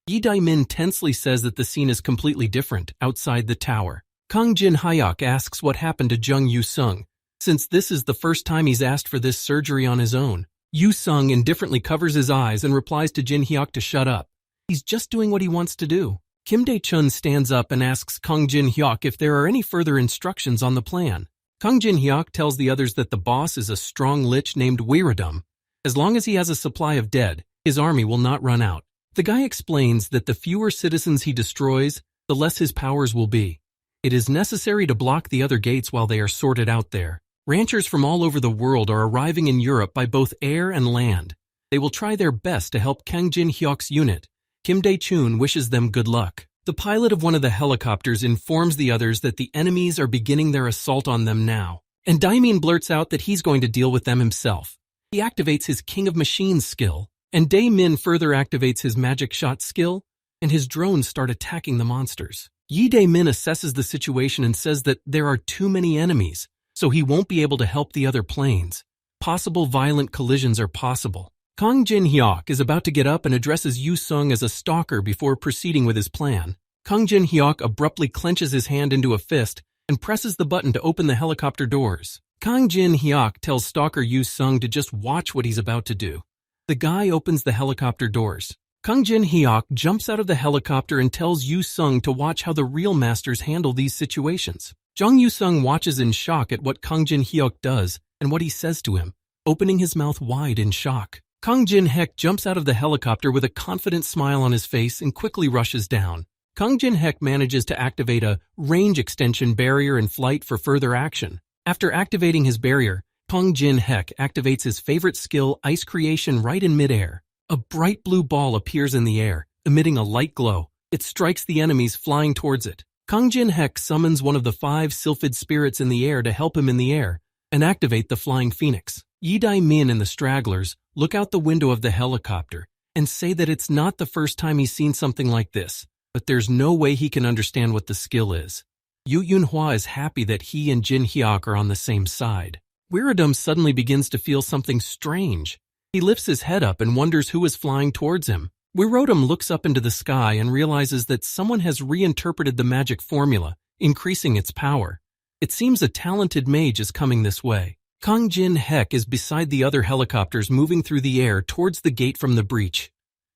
A: Yi Dae-min tensely says that the scene is completely different, outside the tower. Kang Jin-hyuk asks what happened to Jung Yu-sung, since this is the first time he's asked for this surgery on his own. Yu-sung indifferently covers his eyes and replies to Jin-hyuk to shut up. He's just doing what he wants to do. Kim Dae-chun stands up and asks Kang Jin-hyuk if there are any further instructions on the plan. Kang Jin-hyuk tells the others that the boss is a strong lich named Weirodum. As long as he has a supply of dead, his army will not run out. The guy explains that the fewer citizens he destroys, the less his powers will be. It is necessary to block the other gates while they are sorted out there. Ranchers from all over the world are arriving in Europe by both air and land. They will try their best to help Kang Jin-hyuk's unit. Kim Dae-chun wishes them good luck. The pilot of one of the helicopters informs the others that the enemies are beginning their assault on them now, and Dae-min blurts out that he's going to deal with them himself. He activates his King of Machines skill, and Dae-min further activates his magic shot skill, and his drones start attacking the monsters. Yi Dae-min assesses the situation and says that there are too many enemies, so he won't be able to help the other planes. Possible violent collisions are possible. Kang Jin-hyuk is about to get up and addresses Yu-sung as a stalker before proceeding with his plan. Kang Jin-hyuk abruptly clenches his hand into a fist and presses the button to open the helicopter doors. Kang Jin-hyuk tells stalker Yu-sung to just watch what he's about to do. The guy opens the helicopter doors. Kang Jin-hyuk jumps out of the helicopter and tells Yu-sung to watch how the real masters handle these situations. Jung Yu-sung watches in shock at what Kang Jin-hyuk does and what he says to him, opening his mouth wide in shock. Kang Jin-hyuk jumps out of the helicopter with a confident smile on his face and quickly rushes down. Kang Jin-hyuk manages to activate a range extension barrier in flight for further action. After activating his barrier, Kang Jin-hyuk activates his favorite skill, ice creation, right in midair. A bright blue ball appears in the air, emitting a light glow. It strikes the enemies flying towards it. Kang Jin-hyuk summons one of the 5 sylphid spirits in the air to help him in the air and activate the flying phoenix. Yi Dae-min and the stragglers look out the window of the helicopter and say that it's not the first time he's seen something like this, but there's no way he can understand what the skill is. Yoo Yoon-hwa is happy that he and Jin-hyuk are on the same side. Weirodum suddenly begins to feel something strange. He lifts his head up and wonders who is flying towards him. Weirodum looks up into the sky and realizes that someone has reinterpreted the magic formula, increasing its power. It seems a talented mage is coming this way. Kang Jin-hyuk is beside the other helicopters moving through the air towards the gate from the breach.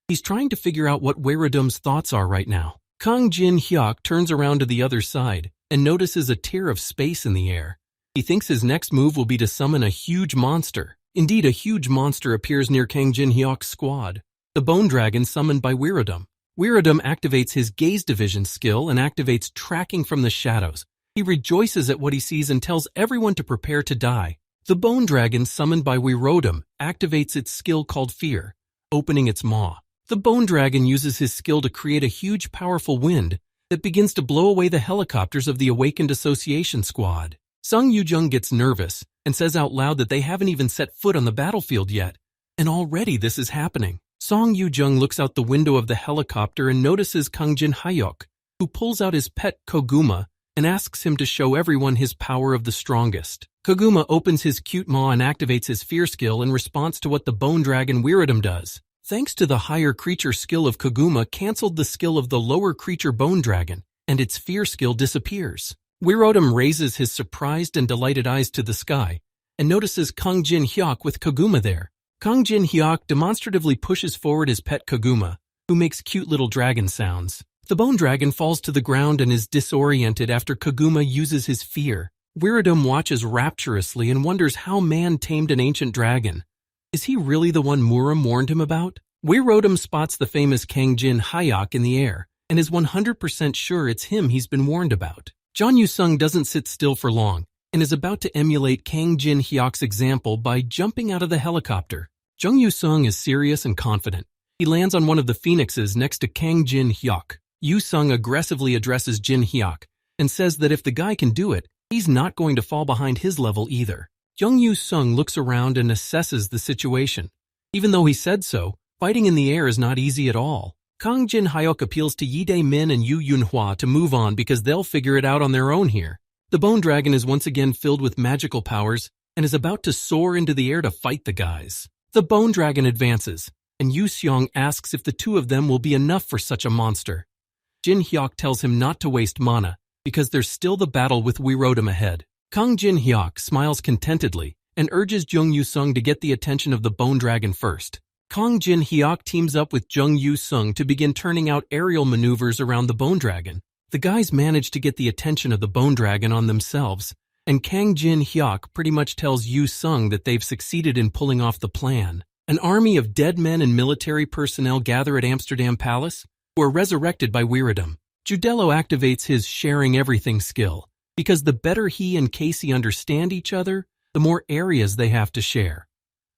A: He's trying to figure out what Weirodum's thoughts are right now. Kang Jin-hyuk turns around to the other side and notices a tear of space in the air. He thinks his next move will be to summon a huge monster. Indeed, a huge monster appears near Kang Jin-hyuk's squad. The bone dragon summoned by Weirodum. Weirodum activates his gaze division skill and activates tracking from the shadows. He rejoices at what he sees and tells everyone to prepare to die. The bone dragon summoned by Weirodum activates its skill called Fear, opening its maw. The bone dragon uses his skill to create a huge powerful wind that begins to blow away the helicopters of the awakened association squad. Sung Yoo-jung gets nervous and says out loud that they haven't even set foot on the battlefield yet, and already this is happening. Song Yoo-jung looks out the window of the helicopter and notices Kang Jin-hyuk, who pulls out his pet Koguma and asks him to show everyone his power of the strongest. Koguma opens his cute maw and activates his fear skill in response to what the bone dragon Weirodum does. Thanks to the higher creature skill of Koguma canceled the skill of the lower creature bone dragon, and its fear skill disappears. Weirodum raises his surprised and delighted eyes to the sky and notices Kang Jin-hyuk with Koguma there. Kang Jin-hyuk demonstratively pushes forward his pet Koguma, who makes cute little dragon sounds. The bone dragon falls to the ground and is disoriented after Koguma uses his fear. Weirodum watches rapturously and wonders how man tamed an ancient dragon. Is he really the one Muram warned him about? Weirodum spots the famous Kang Jin-hyuk in the air and is 100% sure it's him he's been warned about. John Yu-sung doesn't sit still for long and is about to emulate Kang Jin-hyuk's example by jumping out of the helicopter. Jung Yu-sung is serious and confident. He lands on one of the phoenixes next to Kang Jin-hyuk. Yu-sung aggressively addresses Jin-hyuk and says that if the guy can do it, he's not going to fall behind his level either. Jung Yu-sung looks around and assesses the situation. Even though he said so, fighting in the air is not easy at all. Kang Jin-hyuk appeals to Yi Dae-min and Yu Yunhua to move on because they'll figure it out on their own here. The bone dragon is once again filled with magical powers and is about to soar into the air to fight the guys. The bone dragon advances, and Yu Seong asks if the two of them will be enough for such a monster. Jin-hyuk tells him not to waste mana, because there's still the battle with Wirodom ahead. Kang Jin-hyuk smiles contentedly and urges Jung Yu-sung to get the attention of the bone dragon first. Kang Jin-hyuk teams up with Jung Yu-sung to begin turning out aerial maneuvers around the bone dragon. The guys manage to get the attention of the bone dragon on themselves, and Kang Jin-hyuk pretty much tells Yu-sung that they've succeeded in pulling off the plan. An army of dead men and military personnel gather at Amsterdam Palace, who are resurrected by Wirodom. Judello activates his sharing everything skill, because the better he and Casey understand each other, the more areas they have to share.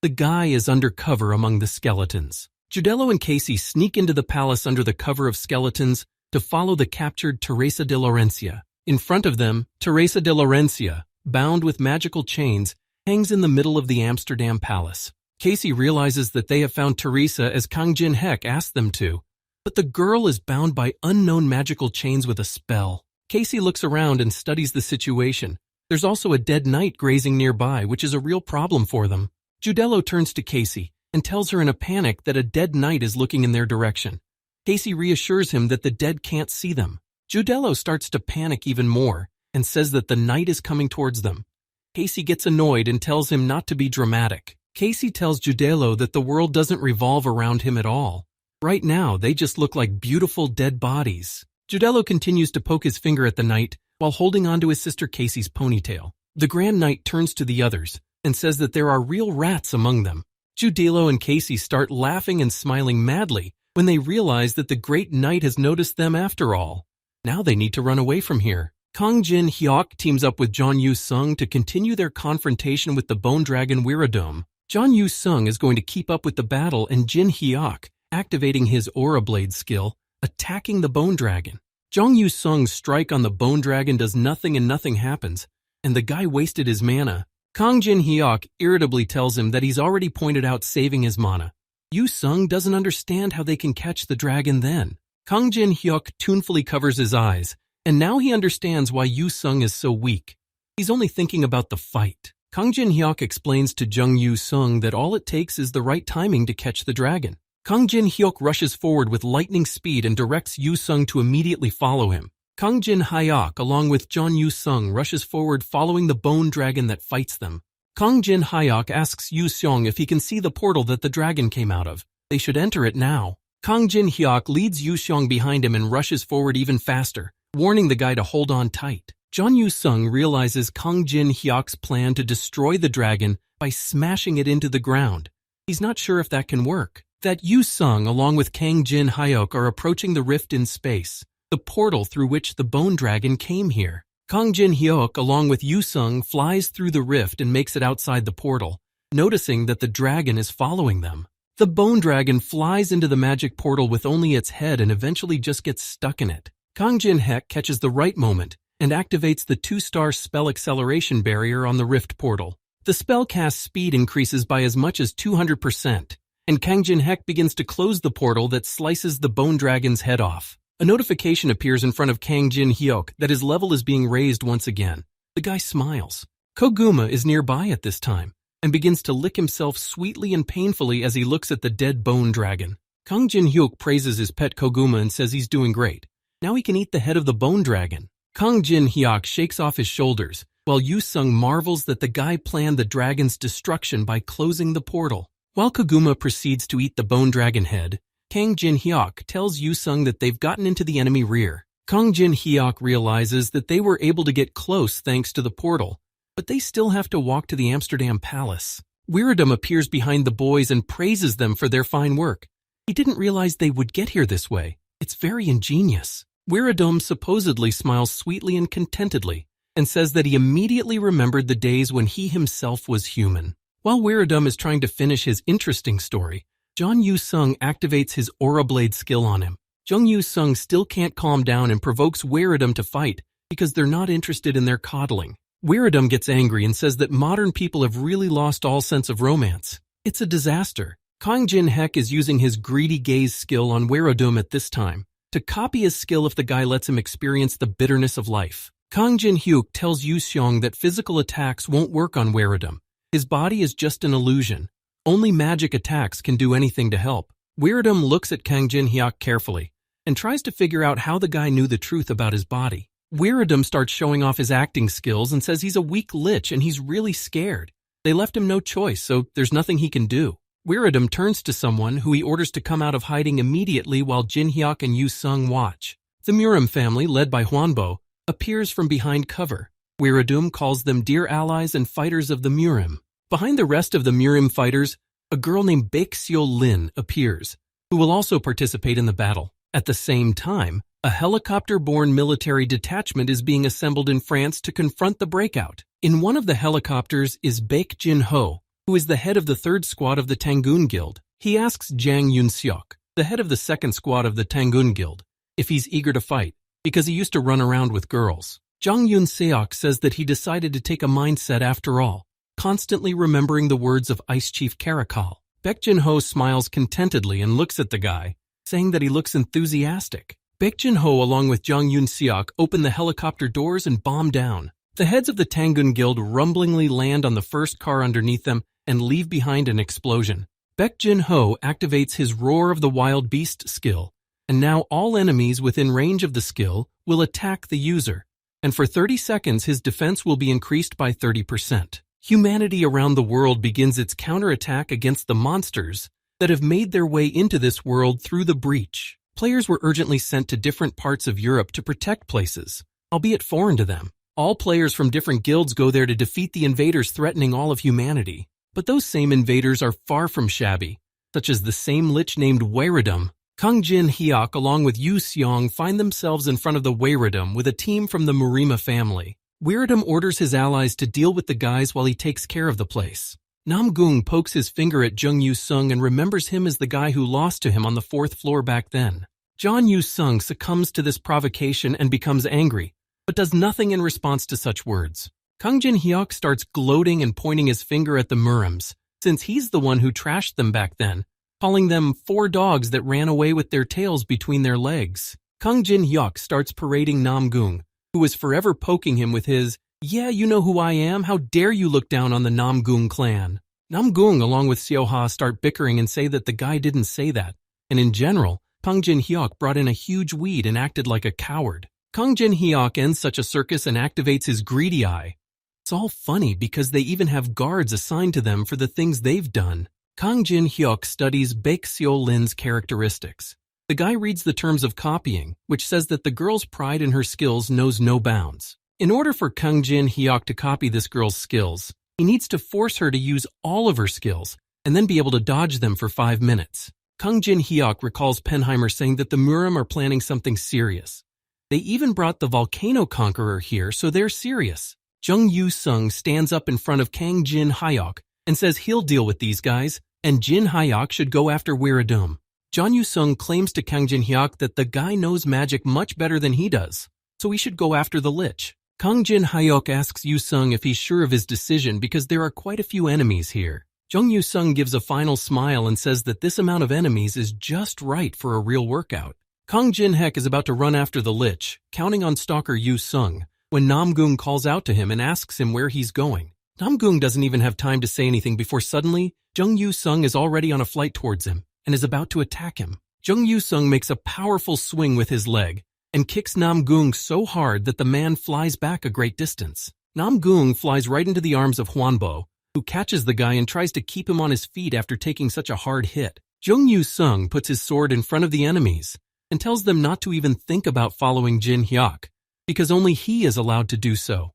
A: The guy is undercover among the skeletons. Judello and Casey sneak into the palace under the cover of skeletons to follow the captured Teresa de Laurencia. In front of them, Teresa de Laurencia, bound with magical chains, hangs in the middle of the Amsterdam Palace. Casey realizes that they have found Teresa as Kang Jin-hyuk asked them to, but the girl is bound by unknown magical chains with a spell. Casey looks around and studies the situation. There's also a dead knight grazing nearby, which is a real problem for them. Judello turns to Casey and tells her in a panic that a dead knight is looking in their direction. Casey reassures him that the dead can't see them. Judello starts to panic even more and says that the knight is coming towards them. Casey gets annoyed and tells him not to be dramatic. Casey tells Judello that the world doesn't revolve around him at all. Right now, they just look like beautiful dead bodies. Judello continues to poke his finger at the knight while holding onto his sister Casey's ponytail. The Grand Knight turns to the others and says that there are real rats among them. Judello and Casey start laughing and smiling madly when they realize that the Great Knight has noticed them after all. Now they need to run away from here. Kang Jin-hyuk teams up with John Yu-sung to continue their confrontation with the bone dragon Wirodom. John Yu-sung is going to keep up with the battle and Jin-hyuk, activating his Aura Blade skill, attacking the bone dragon. Jong Yu-sung's strike on the bone dragon does nothing and nothing happens, and the guy wasted his mana. Kang Jin-hyuk irritably tells him that he's already pointed out saving his mana. Yu-sung doesn't understand how they can catch the dragon then. Kang Jin-hyuk tunefully covers his eyes, and now he understands why Yu-sung is so weak. He's only thinking about the fight. Kang Jin-hyuk explains to Jung Yu-sung that all it takes is the right timing to catch the dragon. Kang Jin-hyuk rushes forward with lightning speed and directs Yu-sung to immediately follow him. Kang Jin-hyuk, along with John Yu-sung, rushes forward following the bone dragon that fights them. Kang Jin-hyuk asks Yu-sung if he can see the portal that the dragon came out of. They should enter it now. Kang Jin-hyuk leads Yu-sung behind him and rushes forward even faster, warning the guy to hold on tight. John Yu-sung realizes Kang Jin-hyuk's plan to destroy the dragon by smashing it into the ground. He's not sure if that can work. That Yu-sung, along with Kang Jin-hyuk, are approaching the rift in space, the portal through which the bone dragon came here. Kang Jin-hyuk, along with Yu-sung, flies through the rift and makes it outside the portal, noticing that the dragon is following them. The bone dragon flies into the magic portal with only its head and eventually just gets stuck in it. Kang Jin-hyuk catches the right moment and activates the 2-star spell acceleration barrier on the rift portal. The spell cast speed increases by as much as 200%. And Kang Jin-hyuk begins to close the portal that slices the bone dragon's head off. A notification appears in front of Kang Jin-hyuk that his level is being raised once again. The guy smiles. Koguma is nearby at this time and begins to lick himself sweetly and painfully as he looks at the dead bone dragon. Kang Jin-hyuk praises his pet Koguma and says he's doing great. Now he can eat the head of the bone dragon. Kang Jin-hyuk shakes off his shoulders, while Yu-sung marvels that the guy planned the dragon's destruction by closing the portal. While Koguma proceeds to eat the bone dragon head, Kang Jin-hyuk tells Yu-sung that they've gotten into the enemy rear. Kang Jin-hyuk realizes that they were able to get close thanks to the portal, but they still have to walk to the Amsterdam Palace. Wirodom appears behind the boys and praises them for their fine work. He didn't realize they would get here this way. It's very ingenious. Wiradom supposedly smiles sweetly and contentedly and says that he immediately remembered the days when he himself was human. While Wiradom is trying to finish his interesting story, Jung Yu-sung activates his Aura Blade skill on him. Jung Yu-sung still can't calm down and provokes Wiradom to fight because they're not interested in their coddling. Wiradom gets angry and says that modern people have really lost all sense of romance. It's a disaster. Kang Jin-hek is using his greedy gaze skill on Wiradom at this time to copy his skill if the guy lets him experience the bitterness of life. Kang Jin-hyuk tells Yu Seong that physical attacks won't work on Wiradom. His body is just an illusion. Only magic attacks can do anything to help. Wiradom looks at Kang Jin-hyuk carefully and tries to figure out how the guy knew the truth about his body. Wiradom starts showing off his acting skills and says he's a weak lich and he's really scared. They left him no choice, so there's nothing he can do. Wiradom turns to someone who he orders to come out of hiding immediately while Jin-hyuk and Yu-sung watch. The Murim family, led by Hwanbo, appears from behind cover. Wiradom calls them dear allies and fighters of the Murim. Behind the rest of the Murim fighters, a girl named Baek-seo-lin appears, who will also participate in the battle. At the same time, a helicopter-borne military detachment is being assembled in France to confront the breakout. In one of the helicopters is Baek Jin-ho, who is the head of the 3rd squad of the Tangun Guild. He asks Jang Yun-seok, the head of the 2nd squad of the Tangun Guild, if he's eager to fight, because he used to run around with girls. Jang Yun-seok says that he decided to take a mindset after all, constantly remembering the words of Ice Chief Caracal. Baek Jin-ho smiles contentedly and looks at the guy, saying that he looks enthusiastic. Baek Jin-ho along with Jang Yun-seok open the helicopter doors and bomb down. The heads of the Tangun Guild rumblingly land on the first car underneath them and leave behind an explosion. Baek Jin-ho activates his Roar of the Wild Beast skill, and now all enemies within range of the skill will attack the user, and for 30 seconds his defense will be increased by 30%. Humanity around the world begins its counterattack against the monsters that have made their way into this world through the breach. Players were urgently sent to different parts of Europe to protect places, albeit foreign to them. All players from different guilds go there to defeat the invaders threatening all of humanity. But those same invaders are far from shabby, such as the same lich named Wiradom. Kang Jin-hyuk along with Yu Seong find themselves in front of the Wiradom with a team from the Murima family. Wiradom orders his allies to deal with the guys while he takes care of the place. Namgung pokes his finger at Jung Yu-sung and remembers him as the guy who lost to him on the 4th floor back then. Jung Yu-sung succumbs to this provocation and becomes angry, but does nothing in response to such words. Kang Jin-hyuk starts gloating and pointing his finger at the Murims, since he's the one who trashed them back then, calling them 4 dogs that ran away with their tails between their legs. Kang Jin-hyuk starts parading Namgung, who is forever poking him with his, "Yeah, you know who I am, how dare you look down on the Namgung clan." Namgung along with Seoha start bickering and say that the guy didn't say that, and in general, Kang Jin-hyuk brought in a huge weed and acted like a coward. Kang Jin-hyuk ends such a circus and activates his greedy eye. It's all funny because they even have guards assigned to them for the things they've done. Kang Jin-hyuk studies Baek-seo-lin's characteristics. The guy reads the terms of copying, which says that the girl's pride in her skills knows no bounds. In order for Kang Jin-hyuk to copy this girl's skills, he needs to force her to use all of her skills and then be able to dodge them for 5 minutes. Kang Jin-hyuk recalls Penheimer saying that the Murim are planning something serious. They even brought the Volcano Conqueror here, so they're serious. Jung Yu-sung stands up in front of Kang Jin-hyuk and says he'll deal with these guys, and Jin-hyuk should go after Wiradom. Jung Yu-sung claims to Kang Jin-hyuk that the guy knows magic much better than he does, so he should go after the lich. Kang Jin-hyuk asks Yu-sung if he's sure of his decision because there are quite a few enemies here. Jung Yu-sung gives a final smile and says that this amount of enemies is just right for a real workout. Kang Jin-hek is about to run after the lich, counting on stalker Yu-sung, when Namgung calls out to him and asks him where he's going. Namgung doesn't even have time to say anything before suddenly, Jung Yu-sung is already on a flight towards him and is about to attack him. Jung Yu-sung makes a powerful swing with his leg and kicks Namgung so hard that the man flies back a great distance. Namgung flies right into the arms of Hwanbo, who catches the guy and tries to keep him on his feet after taking such a hard hit. Jung Yu-sung puts his sword in front of the enemies and tells them not to even think about following Jin-hyuk, because only he is allowed to do so.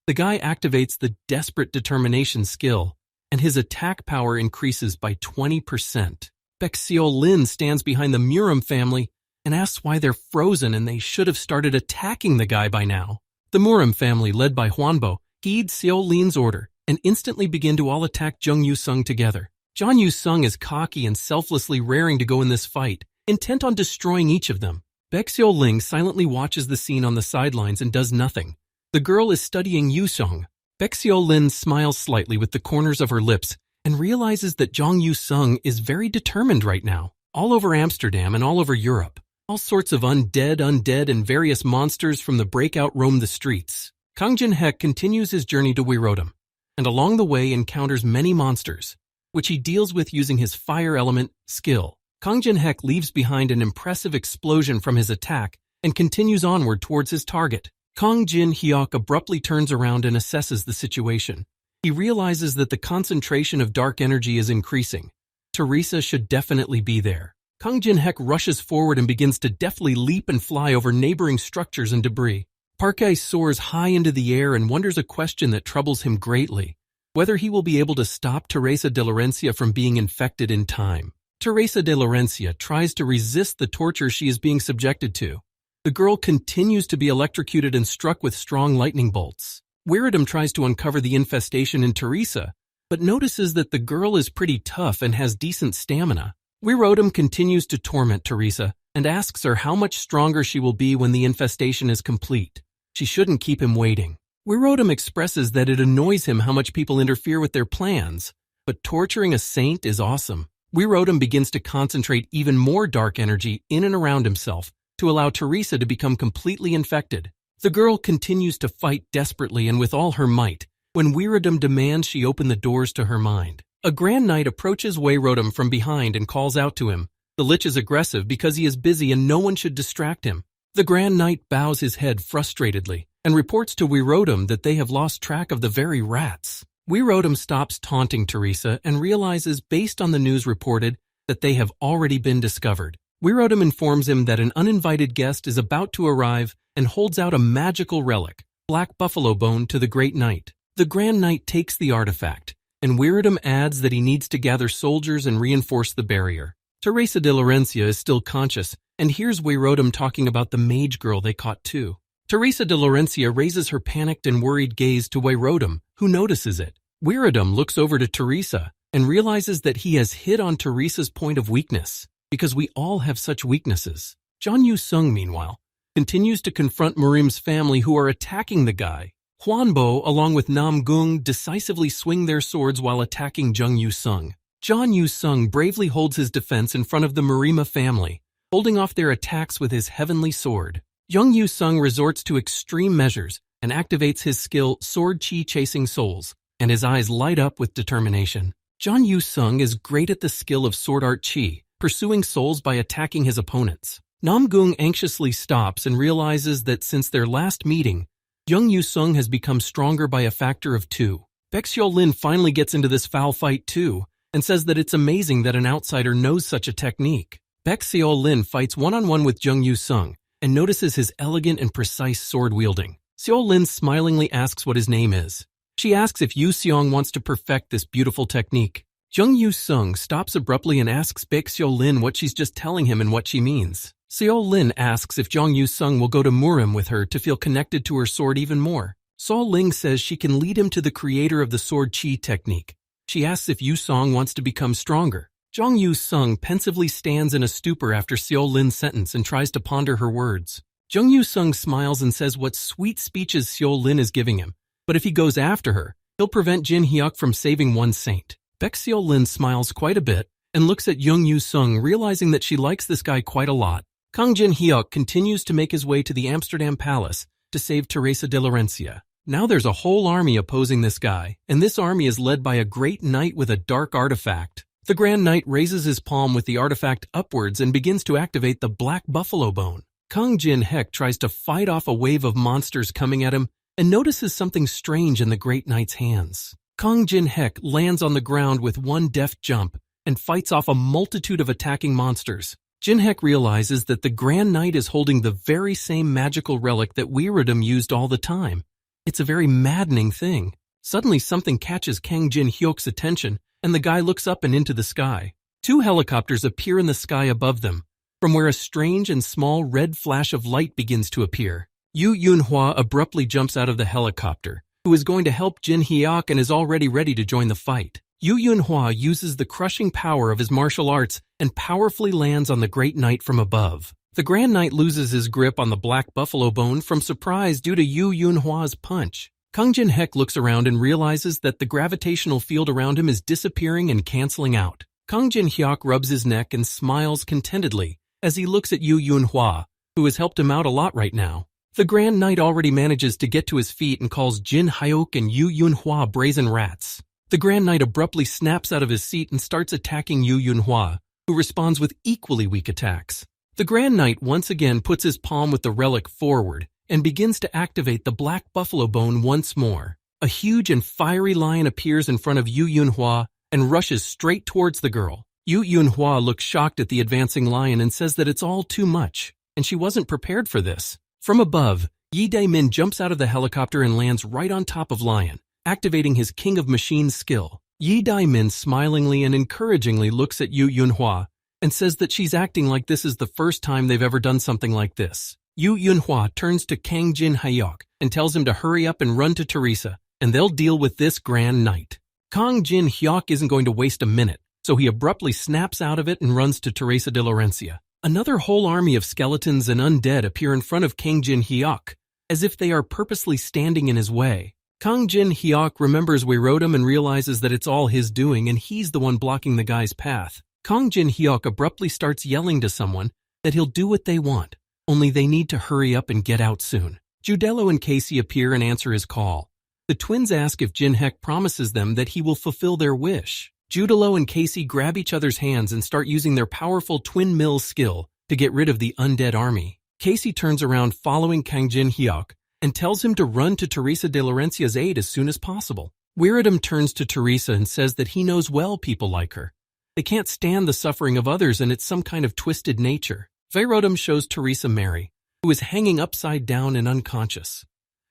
A: The guy activates the Desperate Determination skill, and his attack power increases by 20%. Baek-seo-lin stands behind the Murim family and asks why they're frozen and they should have started attacking the guy by now. The Murim family, led by Huanbo, heed Xiao Lin's order and instantly begin to all attack Zheng Yusung together. Zhang Yusung is cocky and selflessly raring to go in this fight, intent on destroying each of them. Baek Xiaoling silently watches the scene on the sidelines and does nothing. The girl is studying Yusung. Baek Xiaolin smiles slightly with the corners of her lips and realizes that Zhang Yusung is very determined right now. All over Amsterdam and all over Europe, all sorts of undead, and various monsters from the breakout roam the streets. Kang Jin-hek continues his journey to Wirodom, and along the way encounters many monsters, which he deals with using his fire element skill. Kang Jin-hek leaves behind an impressive explosion from his attack and continues onward towards his target. Kang Jin-hyuk abruptly turns around and assesses the situation. He realizes that the concentration of dark energy is increasing. Teresa should definitely be there. Kang Jin-hek rushes forward and begins to deftly leap and fly over neighboring structures and debris. Park-ae soars high into the air and wonders a question that troubles him greatly: whether he will be able to stop Teresa de Laurencia from being infected in time. Teresa de Laurencia tries to resist the torture she is being subjected to. The girl continues to be electrocuted and struck with strong lightning bolts. Wirodom tries to uncover the infestation in Teresa, but notices that the girl is pretty tough and has decent stamina. Wirodom continues to torment Teresa and asks her how much stronger she will be when the infestation is complete. She shouldn't keep him waiting. Wirodom expresses that it annoys him how much people interfere with their plans, but torturing a saint is awesome. Wirodom begins to concentrate even more dark energy in and around himself to allow Teresa to become completely infected. The girl continues to fight desperately and with all her might when Wirodom demands she open the doors to her mind. A Grand Knight approaches Wirodom from behind and calls out to him. The Lich is aggressive because he is busy and no one should distract him. The Grand Knight bows his head frustratedly and reports to Wirodom that they have lost track of the very rats. Wirodom stops taunting Teresa and realizes, based on the news reported, that they have already been discovered. Wirodom informs him that an uninvited guest is about to arrive and holds out a magical relic, Black Buffalo Bone, to the Great Knight. The Grand Knight takes the artifact, and Wirodom adds that he needs to gather soldiers and reinforce the barrier. Teresa de Laurencia is still conscious and hears Wirodom talking about the mage girl they caught too. Teresa de Laurencia raises her panicked and worried gaze to Wirodom, who notices it. Wirodom looks over to Teresa and realizes that he has hit on Teresa's point of weakness, because we all have such weaknesses. Zhang Yusung, meanwhile, continues to confront Murim's family, who are attacking the guy. Huanbo, along with Nam Gung, decisively swing their swords while attacking Zhang Yusung. Zhang Yusung bravely holds his defense in front of the Murima family, holding off their attacks with his heavenly sword. Zhang Yusung resorts to extreme measures and activates his skill Sword Chi Chasing Souls, and his eyes light up with determination. Zhang Yusung is great at the skill of Sword Art Chi, pursuing souls by attacking his opponents. Nam Gung anxiously stops and realizes that since their last meeting, Zhang Yusung has become stronger by a factor of 2. Baek Xiaolin finally gets into this foul fight too, and says that it's amazing that an outsider knows such a technique. Baek Xiaolin fights one-on-one with Zhang Yusung and notices his elegant and precise sword wielding. Xiaolin smilingly asks what his name is. She asks if Yu Xiong wants to perfect this beautiful technique. Zhang Yusung stops abruptly and asks Baek Xiaolin what she's just telling him and what she means. Xiaolin asks if Zhang Yusung will go to Murim with her to feel connected to her sword even more. Sao Ling says she can lead him to the creator of the Sword Chi technique. She asks if Yu Song wants to become stronger. Zhang Yusung pensively stands in a stupor after Xiao Lin's sentence and tries to ponder her words. Zhang Yusung smiles and says what sweet speeches Xiao Lin is giving him, but if he goes after her, he'll prevent Jin Hyuk from saving one saint. Baek Xiao Lin smiles quite a bit and looks at Young Yusung, realizing that she likes this guy quite a lot. Kang Jin Hyuk continues to make his way to the Amsterdam Palace to save Teresa de Laurencia. Now there's a whole army opposing this guy, and this army is led by a great knight with a dark artifact. The Grand Knight raises his palm with the artifact upwards and begins to activate the Black Buffalo Bone. Kang Jin-hek tries to fight off a wave of monsters coming at him and notices something strange in the Great Knight's hands. Kang Jin-hek lands on the ground with one deft jump and fights off a multitude of attacking monsters. Jin-hek realizes that the Grand Knight is holding the very same magical relic that Wirodom used all the time. It's a very maddening thing. Suddenly something catches Kang Jin-hyuk's attention, and the guy looks up and into the sky. 2 helicopters appear in the sky above them. from where a strange and small red flash of light begins to appear. Yu Yunhua abruptly jumps out of the helicopter, who is going to help Jin Hyuk and is already ready to join the fight. Yu Yunhua uses the crushing power of his martial arts and powerfully lands on the Great Knight from above. The Grand Knight loses his grip on the black buffalo bone from surprise due to Yu Yunhua's punch. Kang Jin Hyuk looks around and realizes that the gravitational field around him is disappearing and canceling out. Kang Jin Hyuk rubs his neck and smiles contentedly as he looks at Yu Yunhua, who has helped him out a lot right now. The Grand Knight already manages to get to his feet and calls Jin Hyuk and Yu Yunhua brazen rats. The Grand Knight abruptly snaps out of his seat and starts attacking Yu Yunhua, who responds with equally weak attacks. The Grand Knight once again puts his palm with the relic forward and begins to activate the black buffalo bone once more. A huge and fiery lion appears in front of Yu Yunhua and rushes straight towards the girl. Yu Yunhua looks shocked at the advancing lion and says that it's all too much, and she wasn't prepared for this. From above, Yi Daemin jumps out of the helicopter and lands right on top of Lion, activating his King of Machines skill. Yi Daemin smilingly and encouragingly looks at Yu Yunhua and says that she's acting like this is the first time they've ever done something like this. Yu Yunhua turns to Kang Jin Hyuk and tells him to hurry up and run to Teresa, and they'll deal with this Grand Knight. Kang Jin Hyuk isn't going to waste a minute, so he abruptly snaps out of it and runs to Teresa de Laurencia. Another whole army of skeletons and undead appear in front of Kang Jin Hyuk, as if they are purposely standing in his way. Kang Jin Hyuk remembers Weirodom and realizes that it's all his doing and he's the one blocking the guy's path. Kang Jin Hyuk abruptly starts yelling to someone that he'll do what they want, only they need to hurry up and get out soon. Judello and Casey appear and answer his call. The twins ask if Jin Hyuk promises them that he will fulfill their wish. Judello and Casey grab each other's hands and start using their powerful twin mill skill to get rid of the undead army. Casey turns around following Kang Jin Hyuk and tells him to run to Teresa de Laurencia's aid as soon as possible. Weirodom turns to Teresa and says that he knows well people like her. They can't stand the suffering of others and it's some kind of twisted nature. Weirodom shows Teresa Mary, who is hanging upside down and unconscious.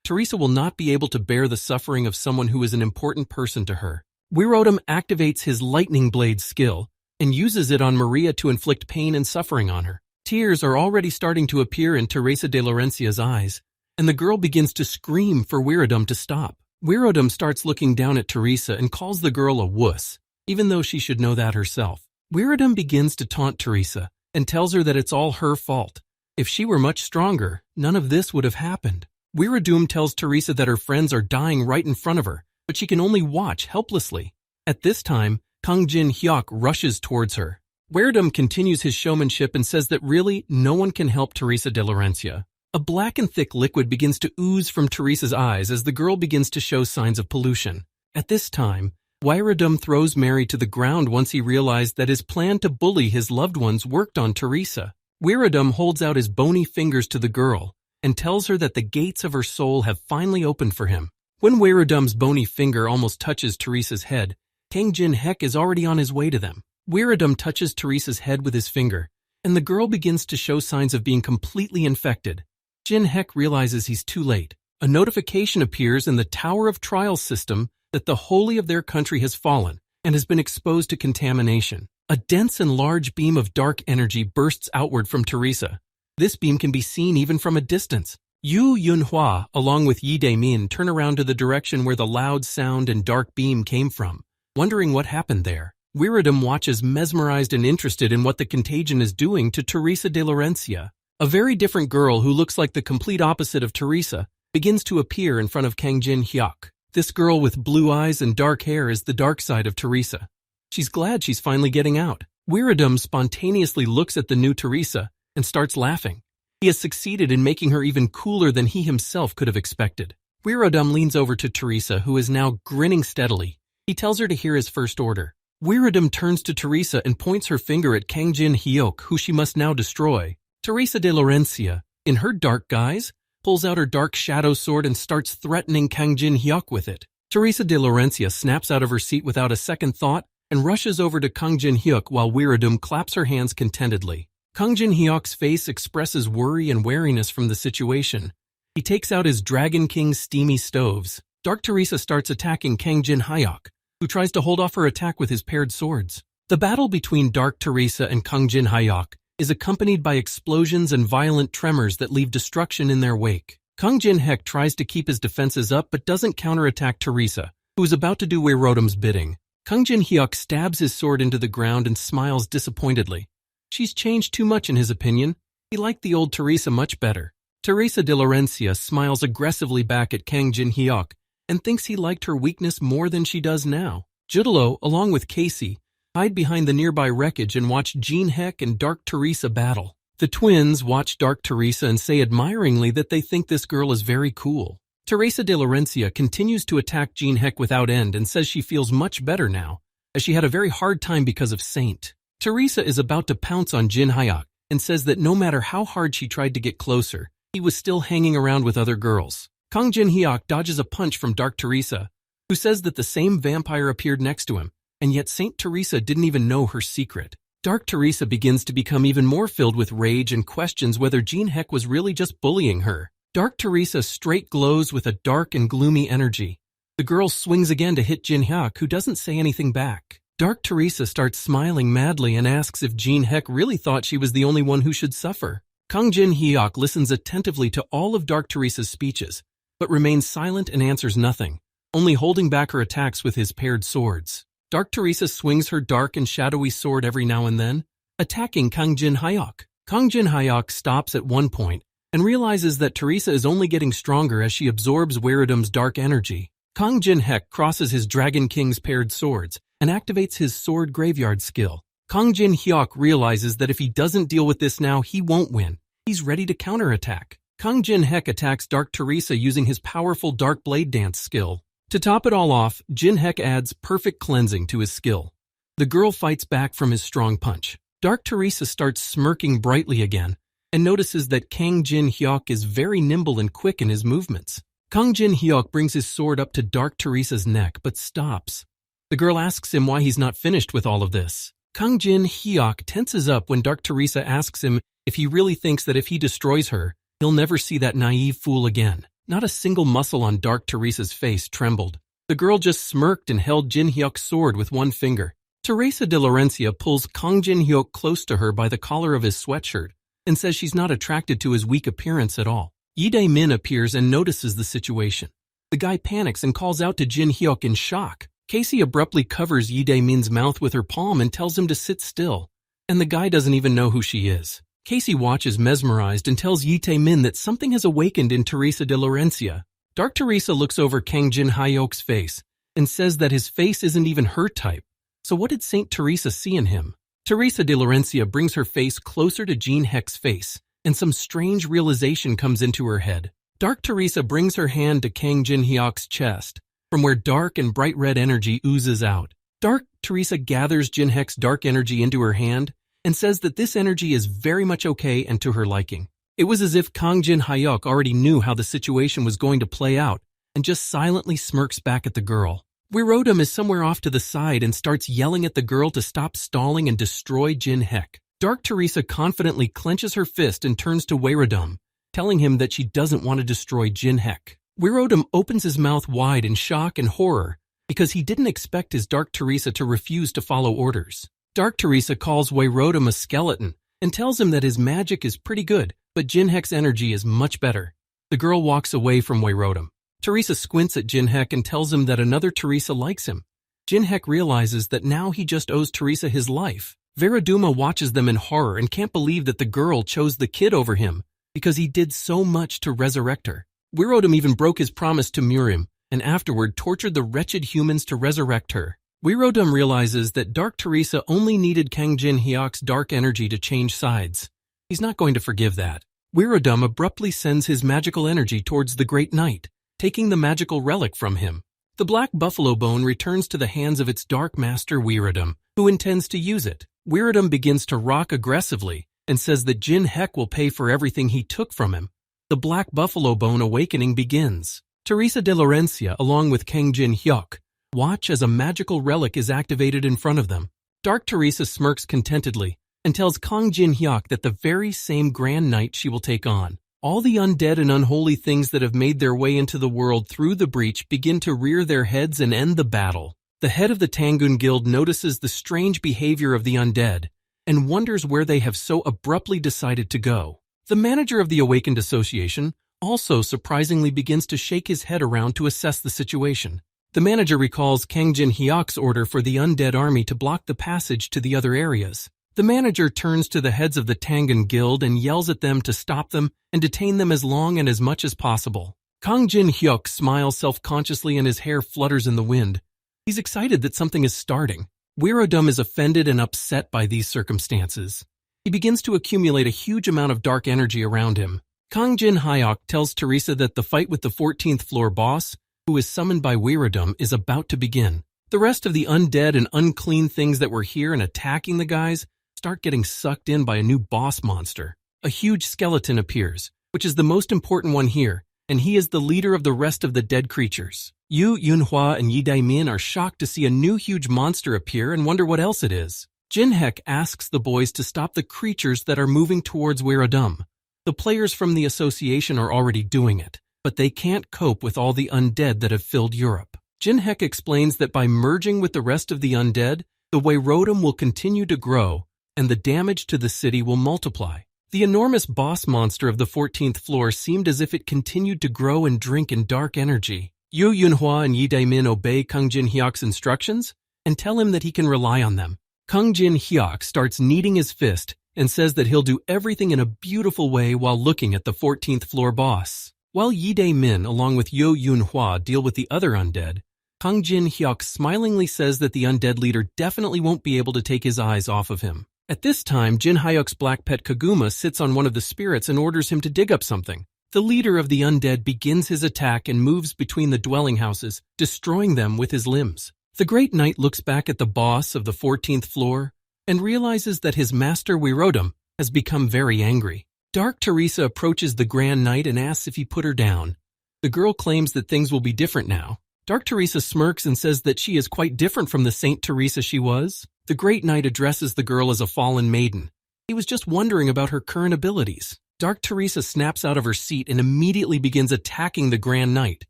A: Teresa will not be able to bear the suffering of someone who is an important person to her. Weirodom activates his lightning blade skill and uses it on Maria to inflict pain and suffering on her. Tears are already starting to appear in Teresa de Laurencia's eyes, and the girl begins to scream for Weirodom to stop. Weirodom starts looking down at Teresa and calls the girl a wuss, even though she should know that herself. Weirodom begins to taunt Teresa and tells her that it's all her fault. If she were much stronger, none of this would have happened. Weirodom tells Teresa that her friends are dying right in front of her, but she can only watch helplessly. At this time, Kang Jin Hyuk rushes towards her. Weirodom continues his showmanship and says that really no one can help Teresa de Laurencia. A black and thick liquid begins to ooze from Teresa's eyes as the girl begins to show signs of pollution. At this time, Weirodom throws Mary to the ground once he realized that his plan to bully his loved ones worked on Teresa. Weirodom holds out his bony fingers to the girl and tells her that the gates of her soul have finally opened for him. When Weirodom's bony finger almost touches Teresa's head, Kang Jin Hyuk is already on his way to them. Weirodom touches Teresa's head with his finger, and the girl begins to show signs of being completely infected. Jin Hyuk realizes he's too late. A notification appears in the Tower of Trial system that the holy of their country has fallen and has been exposed to contamination. A dense and large beam of dark energy bursts outward from Teresa. This beam can be seen even from a distance. Yu Yunhua, along with Yi Daemin, turn around to the direction where the loud sound and dark beam came from, wondering what happened there. Weirodom watches mesmerized and interested in what the contagion is doing to Teresa de Laurencia. A very different girl who looks like the complete opposite of Teresa begins to appear in front of Kang Jin Hyuk. This girl with blue eyes and dark hair is the dark side of Teresa. She's glad she's finally getting out. Weirodom spontaneously looks at the new Teresa and starts laughing. He has succeeded in making her even cooler than he himself could have expected. Weirodom leans over to Teresa, who is now grinning steadily. He tells her to hear his first order. Weirodom turns to Teresa and points her finger at Kang Jin Hyuk, who she must now destroy. Teresa de Laurencia, in her dark guise, pulls out her dark shadow sword and starts threatening Kang Jin Hyuk with it. Teresa de Laurencia snaps out of her seat without a second thought and rushes over to Kang Jin Hyuk while Weirodom claps her hands contentedly. Kang Jin Hyuk's face expresses worry and wariness from the situation. He takes out his Dragon King's steamy stoves. Dark Teresa starts attacking Kang Jin Hyuk, who tries to hold off her attack with his paired swords. The battle between Dark Teresa and Kang Jin Hyuk is accompanied by explosions and violent tremors that leave destruction in their wake. Kang Jin-hyuk tries to keep his defenses up but doesn't counterattack Teresa, who is about to do Wei-rodom's bidding. Kang Jin-hyuk stabs his sword into the ground and smiles disappointedly. She's changed too much in his opinion. He liked the old Teresa much better. Teresa de Laurencia smiles aggressively back at Kang Jin-hyuk and thinks he liked her weakness more than she does now. Judalo, along with Casey, hide behind the nearby wreckage and watch Jin-hyuk and Dark Teresa battle. The twins watch Dark Teresa and say admiringly that they think this girl is very cool. Teresa de Laurencia continues to attack Jin-hyuk without end and says she feels much better now, as she had a very hard time because of Saint. Teresa is about to pounce on Jin-hyuk and says that no matter how hard she tried to get closer, he was still hanging around with other girls. Kang Jin-hyuk dodges a punch from Dark Teresa, who says that the same vampire appeared next to him, and yet Saint Teresa didn't even know her secret. Dark Teresa begins to become even more filled with rage and questions whether Jin-hyuk was really just bullying her. Dark Teresa straight glows with a dark and gloomy energy. The girl swings again to hit Jin-hyuk, who doesn't say anything back. Dark Teresa starts smiling madly and asks if Jin-hyuk really thought she was the only one who should suffer. Kang Jin-hyuk listens attentively to all of Dark Teresa's speeches, but remains silent and answers nothing, only holding back her attacks with his paired swords. Dark Teresa swings her dark and shadowy sword every now and then, attacking Kang Jin-hyuk. Kang Jin-hyuk stops at one point and realizes that Teresa is only getting stronger as she absorbs Wei-rodom's dark energy. Kang Jin-hyuk crosses his Dragon King's paired swords and activates his sword graveyard skill. Kang Jin-hyuk realizes that if he doesn't deal with this now, he won't win. He's ready to counterattack. Kang Jin-hyuk attacks Dark Teresa using his powerful Dark Blade Dance skill. To top it all off, Jin-hyuk adds Perfect Cleansing to his skill. The girl fights back from his strong punch. Dark Teresa starts smirking brightly again and notices that Kang Jin-hyuk is very nimble and quick in his movements. Kang Jin-hyuk brings his sword up to Dark Teresa's neck but stops. The girl asks him why he's not finished with all of this. Kang Jin-hyuk tenses up when Dark Teresa asks him if he really thinks that if he destroys her, he'll never see that naive fool again. Not a single muscle on Dark Teresa's face trembled. The girl just smirked and held Jin-hyuk's sword with one finger. Teresa de Laurencia pulls Kang Jin-hyuk close to her by the collar of his sweatshirt and says she's not attracted to his weak appearance at all. Yi-dae-min appears and notices the situation. The guy panics and calls out to Jin-hyuk in shock. Casey abruptly covers Yi-dae-min's mouth with her palm and tells him to sit still, and the guy doesn't even know who she is. Casey watches mesmerized and tells Yi-dae-min that something has awakened in Teresa de Laurencia. Dark Teresa looks over Kang Jin-hyuk's face and says that his face isn't even her type. So what did Saint Teresa see in him? Teresa de Laurencia brings her face closer to Jin-hyuk's face, and some strange realization comes into her head. Dark Teresa brings her hand to Kang Jin-hyuk's chest, from where dark and bright red energy oozes out. Dark Teresa gathers Jin-hyuk's dark energy into her hand and says that this energy is very much okay and to her liking. It was as if Kang Jin-hyuk already knew how the situation was going to play out and just silently smirks back at the girl. Wei-rodom is somewhere off to the side and starts yelling at the girl to stop stalling and destroy Jin-hyuk. Dark Teresa confidently clenches her fist and turns to Wei-rodom, telling him that she doesn't want to destroy Jin-hyuk. Wei-rodom opens his mouth wide in shock and horror because he didn't expect his Dark Teresa to refuse to follow orders. Dark Teresa calls Wei-rodom a skeleton and tells him that his magic is pretty good, but Jin-hyuk's energy is much better. The girl walks away from Wei-rodom. Teresa squints at Jin-hyuk and tells him that another Teresa likes him. Jin-hyuk realizes that now he just owes Teresa his life. Veraduma watches them in horror and can't believe that the girl chose the kid over him because he did so much to resurrect her. Wei-rodom even broke his promise to Murim and afterward tortured the wretched humans to resurrect her. Wei-rodom realizes that Dark Teresa only needed Kang Jin-hyuk's dark energy to change sides. He's not going to forgive that. Wei-rodom abruptly sends his magical energy towards the Great Knight, taking the magical relic from him. The black buffalo bone returns to the hands of its dark master Wei-rodom, who intends to use it. Wei-rodom begins to rock aggressively and says that Jin-hyuk will pay for everything he took from him. The black buffalo bone awakening begins. Teresa de Laurencia, along with Kang Jin-hyuk, watch as a magical relic is activated in front of them. Dark Teresa smirks contentedly and tells Kang Jin-hyuk that the very same grand night she will take on. All the undead and unholy things that have made their way into the world through the breach begin to rear their heads and end the battle. The head of the Tangun Guild notices the strange behavior of the undead and wonders where they have so abruptly decided to go. The manager of the Awakened Association also surprisingly begins to shake his head around to assess the situation. The manager recalls Kang Jin-hyuk's order for the undead army to block the passage to the other areas. The manager turns to the heads of the Tangan Guild and yells at them to stop them and detain them as long and as much as possible. Kang Jin-hyuk smiles self-consciously and his hair flutters in the wind. He's excited that something is starting. Wirodum is offended and upset by these circumstances. He begins to accumulate a huge amount of dark energy around him. Kang Jin-hyuk tells Teresa that the fight with the 14th floor boss, who is summoned by Wirodum, is about to begin. The rest of the undead and unclean things that were here and attacking the guys start getting sucked in by a new boss monster. A huge skeleton appears, which is the most important one here, and he is the leader of the rest of the dead creatures. Yu Yunhua and Yi Daimin are shocked to see a new huge monster appear and wonder what else it is. Jinhek asks the boys to stop the creatures that are moving towards Wirodum. The players from the association are already doing it, but they can't cope with all the undead that have filled Europe. Jinhek explains that by merging with the rest of the undead, the Wirodum will continue to grow, and the damage to the city will multiply. The enormous boss monster of the 14th floor seemed as if it continued to grow and drink in dark energy. Yu Yunhua and Yi Daimin obey Kang Jin-hyuk's instructions and tell him that he can rely on them. Kang Jin-hyuk starts kneading his fist and says that he'll do everything in a beautiful way while looking at the 14th floor boss. While Yi Daimin along with Yu Yunhua deal with the other undead, Kang Jin-hyuk smilingly says that the undead leader definitely won't be able to take his eyes off of him. At this time, Jin-hyuk's black pet Kaguma sits on one of the spirits and orders him to dig up something. The leader of the undead begins his attack and moves between the dwelling houses, destroying them with his limbs. The Great Knight looks back at the boss of the 14th floor and realizes that his master Wirodum has become very angry. Dark Teresa approaches the Grand Knight and asks if he put her down. The girl claims that things will be different now. Dark Teresa smirks and says that she is quite different from the Saint Teresa she was. The Great Knight addresses the girl as a fallen maiden. He was just wondering about her current abilities. Dark Teresa snaps out of her seat and immediately begins attacking the Grand Knight,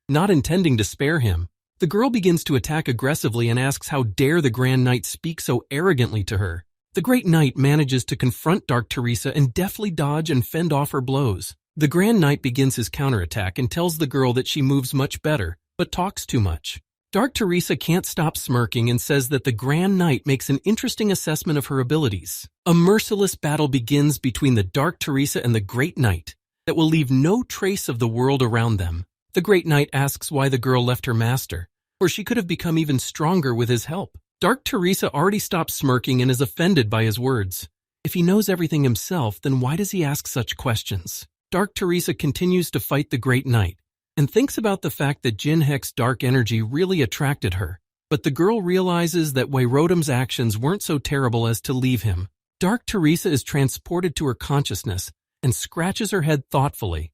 A: not intending to spare him. The girl begins to attack aggressively and asks how dare the Grand Knight speak so arrogantly to her. The Great Knight manages to confront Dark Teresa and deftly dodge and fend off her blows. The Grand Knight begins his counterattack and tells the girl that she moves much better, but talks too much. Dark Teresa can't stop smirking and says that the Grand Knight makes an interesting assessment of her abilities. A merciless battle begins between the Dark Teresa and the Great Knight that will leave no trace of the world around them. The Great Knight asks why the girl left her master, for she could have become even stronger with his help. Dark Teresa already stopped smirking and is offended by his words. If he knows everything himself, then why does he ask such questions? Dark Teresa continues to fight the Great Knight and thinks about the fact that Jinhek's dark energy really attracted her. But the girl realizes that Wirodum's actions weren't so terrible as to leave him. Dark Teresa is transported to her consciousness and scratches her head thoughtfully.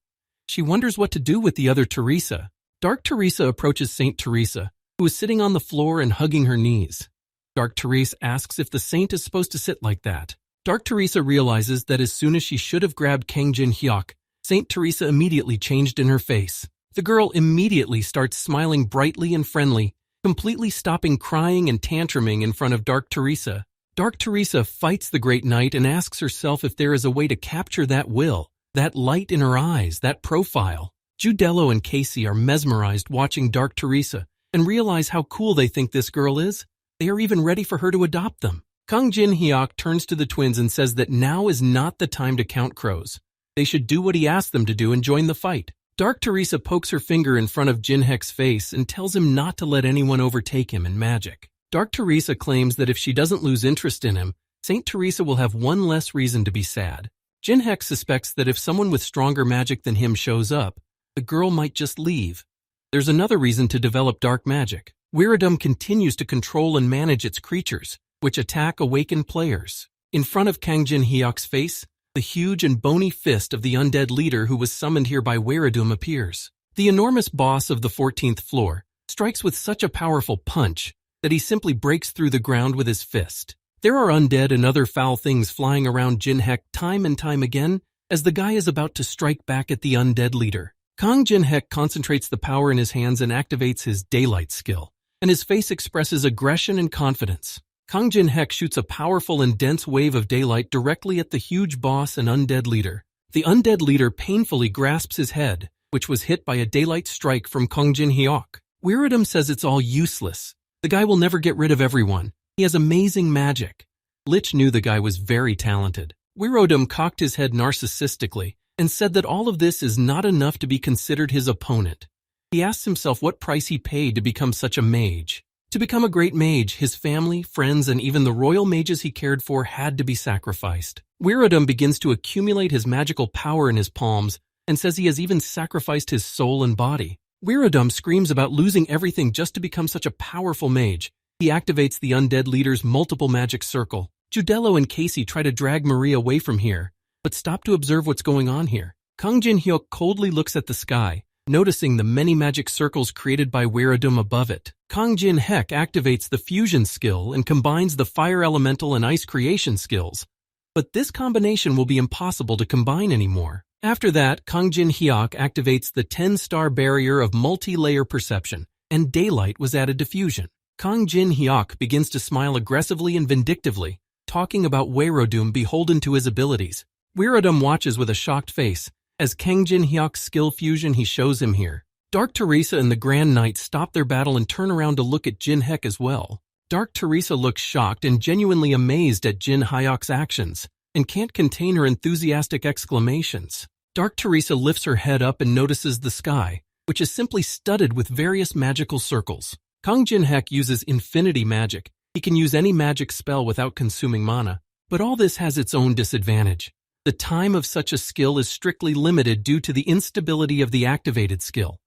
A: She wonders what to do with the other Teresa. Dark Teresa approaches Saint Teresa, who is sitting on the floor and hugging her knees. Dark Teresa asks if the saint is supposed to sit like that. Dark Teresa realizes that as soon as she should have grabbed Kang Jin-hyuk, Saint Teresa immediately changed in her face. The girl immediately starts smiling brightly and friendly, completely stopping crying and tantruming in front of Dark Teresa. Dark Teresa fights the Great Knight and asks herself if there is a way to capture that will, that light in her eyes, that profile. Judello and Casey are mesmerized watching Dark Teresa and realize how cool they think this girl is. They are even ready for her to adopt them. Kang Jin-hyuk turns to the twins and says that now is not the time to count crows. They should do what he asked them to do and join the fight. Dark Teresa pokes her finger in front of Jinhek's face and tells him not to let anyone overtake him in magic. Dark Teresa claims that if she doesn't lose interest in him, Saint Teresa will have one less reason to be sad. Jinhek suspects that if someone with stronger magic than him shows up, the girl might just leave. There's another reason to develop dark magic. Wirodum continues to control and manage its creatures, which attack awakened players. In front of Kang Jin-hyuk's face, the huge and bony fist of the undead leader who was summoned here by Wirodum appears. The enormous boss of the 14th floor strikes with such a powerful punch that he simply breaks through the ground with his fist. There are undead and other foul things flying around Jinhek time and time again as the guy is about to strike back at the undead leader. Kang Jinhek concentrates the power in his hands and activates his daylight skill, and his face expresses aggression and confidence. Kang Jin-hek shoots a powerful and dense wave of daylight directly at the huge boss and undead leader. The undead leader painfully grasps his head, which was hit by a daylight strike from Kang Jin-hyuk. Wiradum says it's all useless. The guy will never get rid of everyone. He has amazing magic. Lich knew the guy was very talented. Wiradum cocked his head narcissistically and said that all of this is not enough to be considered his opponent. He asked himself what price he paid to become such a mage. To become a great mage, his family, friends, and even the royal mages he cared for had to be sacrificed. Wiradum begins to accumulate his magical power in his palms and says he has even sacrificed his soul and body. Wiradum screams about losing everything just to become such a powerful mage. He activates the undead leader's multiple magic circle. Judello and Casey try to drag Marie away from here, but stop to observe what's going on here. Kang Jin-hyuk coldly looks at the sky, noticing the many magic circles created by Wiradum above it. Kang Jin-hek activates the fusion skill and combines the fire elemental and ice creation skills, but this combination will be impossible to combine anymore. After that, Kang Jin-hyuk activates the 10-star barrier of multi-layer perception, and daylight was added to fusion. Kang Jin-hyuk begins to smile aggressively and vindictively, talking about Wiradum beholden to his abilities. Wiradum watches with a shocked face as Kang Jin-hyuk's skill fusion he shows him here. Dark Teresa and the Grand Knight stop their battle and turn around to look at Jin-hek as well. Dark Teresa looks shocked and genuinely amazed at Jin-hyuk's actions and can't contain her enthusiastic exclamations. Dark Teresa lifts her head up and notices the sky, which is simply studded with various magical circles. Kang Jin-hek uses infinity magic. He can use any magic spell without consuming mana, but all this has its own disadvantage. The time of such a skill is strictly limited due to the instability of the activated skill.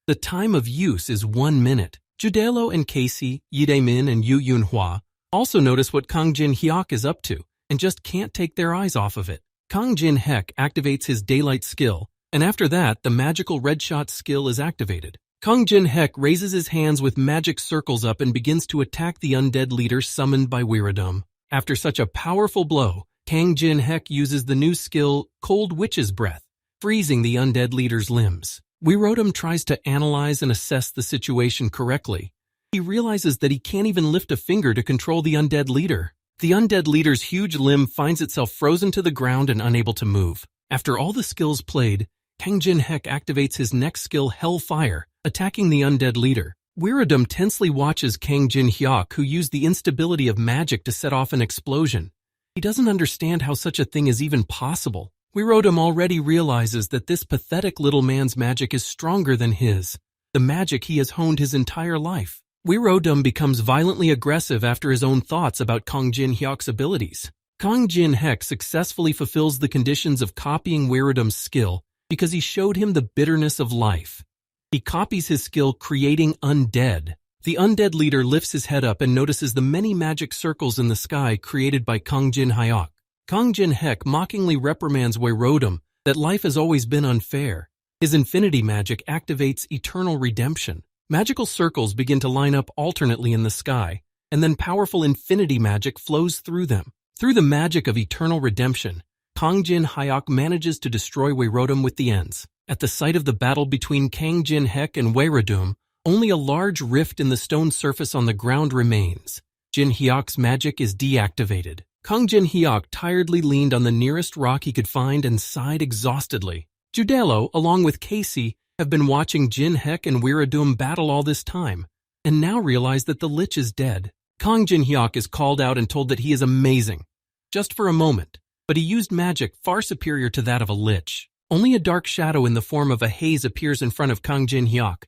A: The time of use is 1 minute. Judello and Casey, Yidaemin and Yu Yunhua also notice what Kang Jin-hyuk is up to and just can't take their eyes off of it. Kang Jin-hek activates his daylight skill, and after that, the magical red shot skill is activated. Kang Jin-hek raises his hands with magic circles up and begins to attack the undead leader summoned by Wiradum. After such a powerful blow, Kang Jin-hek uses the new skill Cold Witch's Breath, freezing the undead leader's limbs. Wiradum tries to analyze and assess the situation correctly. He realizes that he can't even lift a finger to control the undead leader. The undead leader's huge limb finds itself frozen to the ground and unable to move. After all the skills played, Kang Jin-hek activates his next skill Hellfire, attacking the undead leader. Wiradum tensely watches Kang Jin-hyuk, who used the instability of magic to set off an explosion. He doesn't understand how such a thing is even possible. Wiradum already realizes that this pathetic little man's magic is stronger than his, the magic he has honed his entire life. Wiradum becomes violently aggressive after his own thoughts about Kang Jin-hyuk's abilities. Kang Jin-hek successfully fulfills the conditions of copying Wiradum's skill because he showed him the bitterness of life. He copies his skill creating undead. The undead leader lifts his head up and notices the many magic circles in the sky created by Kang Jin-hyuk. Kang Jin-hek mockingly reprimands Wiradum that life has always been unfair. His infinity magic activates eternal redemption. Magical circles begin to line up alternately in the sky, and then powerful infinity magic flows through them. Through the magic of eternal redemption, Kang Jin-hyuk manages to destroy Wiradum with the ends. At the site of the battle between Kang Jin-hek and Wiradum, only a large rift in the stone surface on the ground remains. Jin-hyuk's magic is deactivated. Kang Jin-hyuk tiredly leaned on the nearest rock he could find and sighed exhaustedly. Judello, along with Casey, have been watching Jin-hek and Wiradum battle all this time, and now realize that the Lich is dead. Kang Jin-hyuk is called out and told that he is amazing. Just for a moment, but he used magic far superior to that of a Lich. Only a dark shadow in the form of a haze appears in front of Kang Jin-hyuk,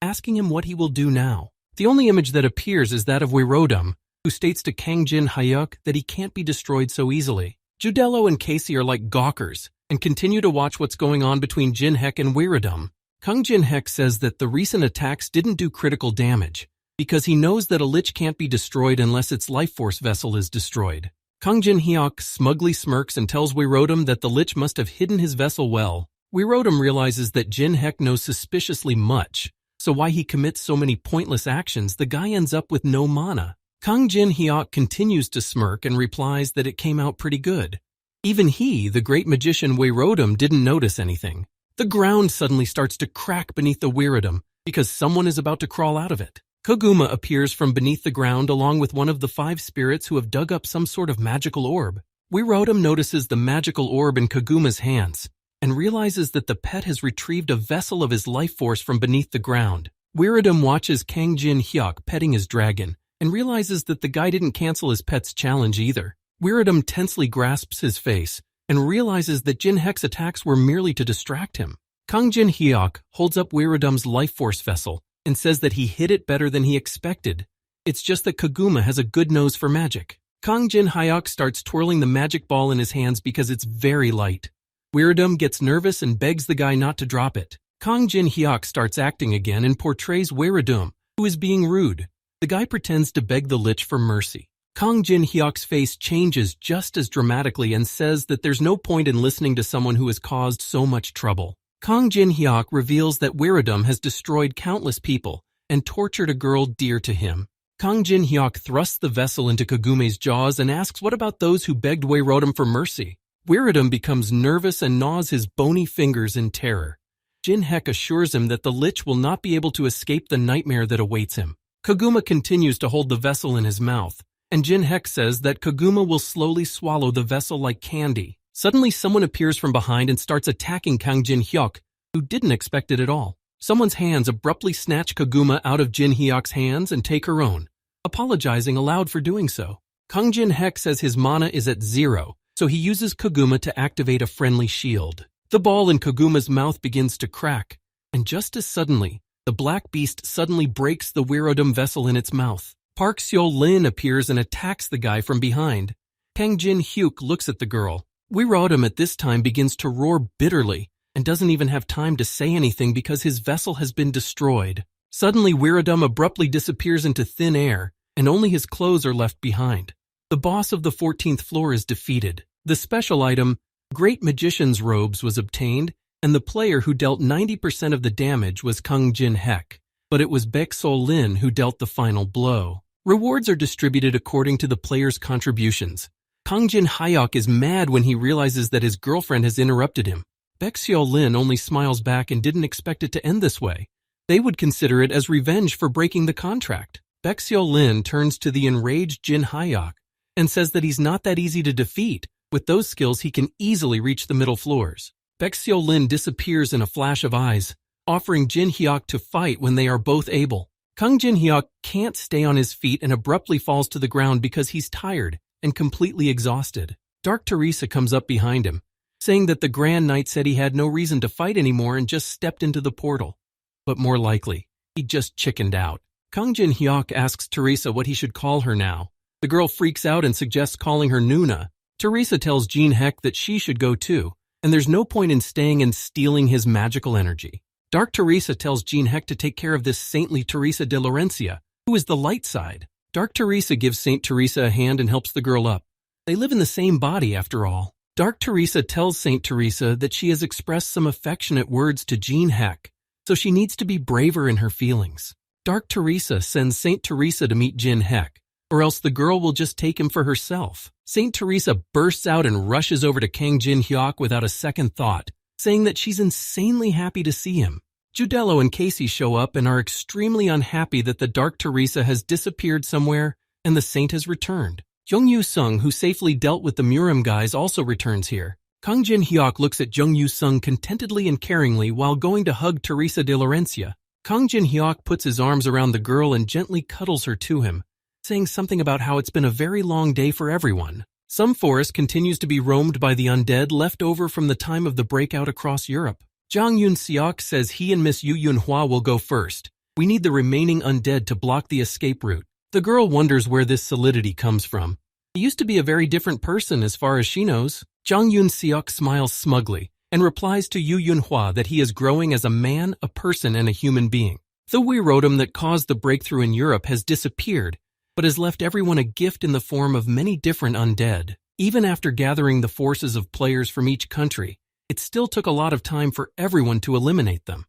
A: asking him what he will do now. The only image that appears is that of Wiradum, who states to Kang Jin-hyuk that he can't be destroyed so easily. Judello and Casey are like gawkers and continue to watch what's going on between Jin-hek and Wiradum. Kang Jin-hek says that the recent attacks didn't do critical damage because he knows that a Lich can't be destroyed unless its life force vessel is destroyed. Kang Jin-hyuk smugly smirks and tells Wiradum that the Lich must have hidden his vessel well. Wiradum realizes that Jin-hek knows suspiciously much, so why he commits so many pointless actions, the guy ends up with no mana. Kang Jin-hyuk continues to smirk and replies that it came out pretty good. Even he, the great magician Wiradum, didn't notice anything. The ground suddenly starts to crack beneath the Wiradum because someone is about to crawl out of it. Koguma appears from beneath the ground along with one of the 5 spirits who have dug up some sort of magical orb. Weirudum notices the magical orb in Koguma's hands and realizes that the pet has retrieved a vessel of his life force from beneath the ground. Weirudum watches Kang Jin Hyuk petting his dragon and realizes that the guy didn't cancel his pet's challenge either. Weirudum tensely grasps his face and realizes that Jin Hek's attacks were merely to distract him. Kang Jin Hyuk holds up Weirudum's life force vessel and says that he hit it better than he expected. It's just that Koguma has a good nose for magic. Kang Jin Hyuk starts twirling the magic ball in his hands because it's very light. Weirudum gets nervous and begs the guy not to drop it. Kang Jin Hyuk starts acting again and portrays Weirudum, who is being rude. The guy pretends to beg the lich for mercy. Kang Jin Hyuk's face changes just as dramatically and says that there's no point in listening to someone who has caused so much trouble. Kang Jin Hyuk reveals that Weirudum has destroyed countless people and tortured a girl dear to him. Kang Jin Hyuk thrusts the vessel into Kogume's jaws and asks what about those who begged Weirudum for mercy. Weirudum becomes nervous and gnaws his bony fingers in terror. Jin Hek assures him that the lich will not be able to escape the nightmare that awaits him. Koguma continues to hold the vessel in his mouth, and Jin Hek says that Koguma will slowly swallow the vessel like candy. Suddenly, someone appears from behind and starts attacking Kang Jin Hyuk, who didn't expect it at all. Someone's hands abruptly snatch Koguma out of Jin Hyuk's hands and take her own, apologizing aloud for doing so. Kang Jin Hek says his mana is at 0, so he uses Koguma to activate a friendly shield. The ball in Koguma's mouth begins to crack, and just as suddenly, the black beast suddenly breaks the Weirudum vessel in its mouth. Park Seo-lin appears and attacks the guy from behind. Kang Jin Hyuk looks at the girl. Weirudum at this time begins to roar bitterly and doesn't even have time to say anything because his vessel has been destroyed. Suddenly, Weirudum abruptly disappears into thin air, and only his clothes are left behind. The boss of the 14th floor is defeated. The special item, Great Magician's Robes, was obtained, and the player who dealt 90% of the damage was Kang Jin Hek, but it was Baek Sol-lin who dealt the final blow. Rewards are distributed according to the player's contributions. Kang Jin Hyuk is mad when he realizes that his girlfriend has interrupted him. Baek Sol-lin only smiles back and didn't expect it to end this way. They would consider it as revenge for breaking the contract. Baek Sol-lin turns to the enraged Jin Hyuk and says that he's not that easy to defeat. With those skills, he can easily reach the middle floors. Baek Sol-lin disappears in a flash of eyes, offering Jin Hyuk to fight when they are both able. Kang Jin Hyuk can't stay on his feet and abruptly falls to the ground because he's tired and completely exhausted. Dark Teresa comes up behind him, saying that the Grand Knight said he had no reason to fight anymore and just stepped into the portal. But more likely, he just chickened out. Kang Jin Hyuk asks Teresa what he should call her now. The girl freaks out and suggests calling her Nuna. Teresa tells Jin Hek that she should go too, and there's no point in staying and stealing his magical energy. Dark Teresa tells Jin Hek to take care of this saintly Teresa de Laurencia, who is the light side. Dark Teresa gives Saint Teresa a hand and helps the girl up. They live in the same body after all. Dark Teresa tells Saint Teresa that she has expressed some affectionate words to Jin Hek, so she needs to be braver in her feelings. Dark Teresa sends Saint Teresa to meet Jin Hek, or else the girl will just take him for herself. Saint Teresa bursts out and rushes over to Kang Jin Hyuk without a second thought, saying that she's insanely happy to see him. Judello and Casey show up and are extremely unhappy that the Dark Teresa has disappeared somewhere and the saint has returned. Jung Yu-sung, who safely dealt with the Murim guys, also returns here. Kang Jin Hyuk looks at Jung Yu-sung contentedly and caringly while going to hug Teresa de Laurencia. Kang Jin Hyuk puts his arms around the girl and gently cuddles her to him, saying something about how it's been a very long day for everyone. Some forest continues to be roamed by the undead left over from the time of the breakout across Europe. Jang Yun-seok says he and Miss Yu Yun-hwa will go first. We need the remaining undead to block the escape route. The girl wonders where this solidity comes from. He used to be a very different person as far as she knows. Jang Yun-seok smiles smugly and replies to Yu Yun-hwa that he is growing as a man, a person, and a human being. The Weirudum that caused the breakthrough in Europe has disappeared, but has left everyone a gift in the form of many different undead. Even after gathering the forces of players from each country, it still took a lot of time for everyone to eliminate them.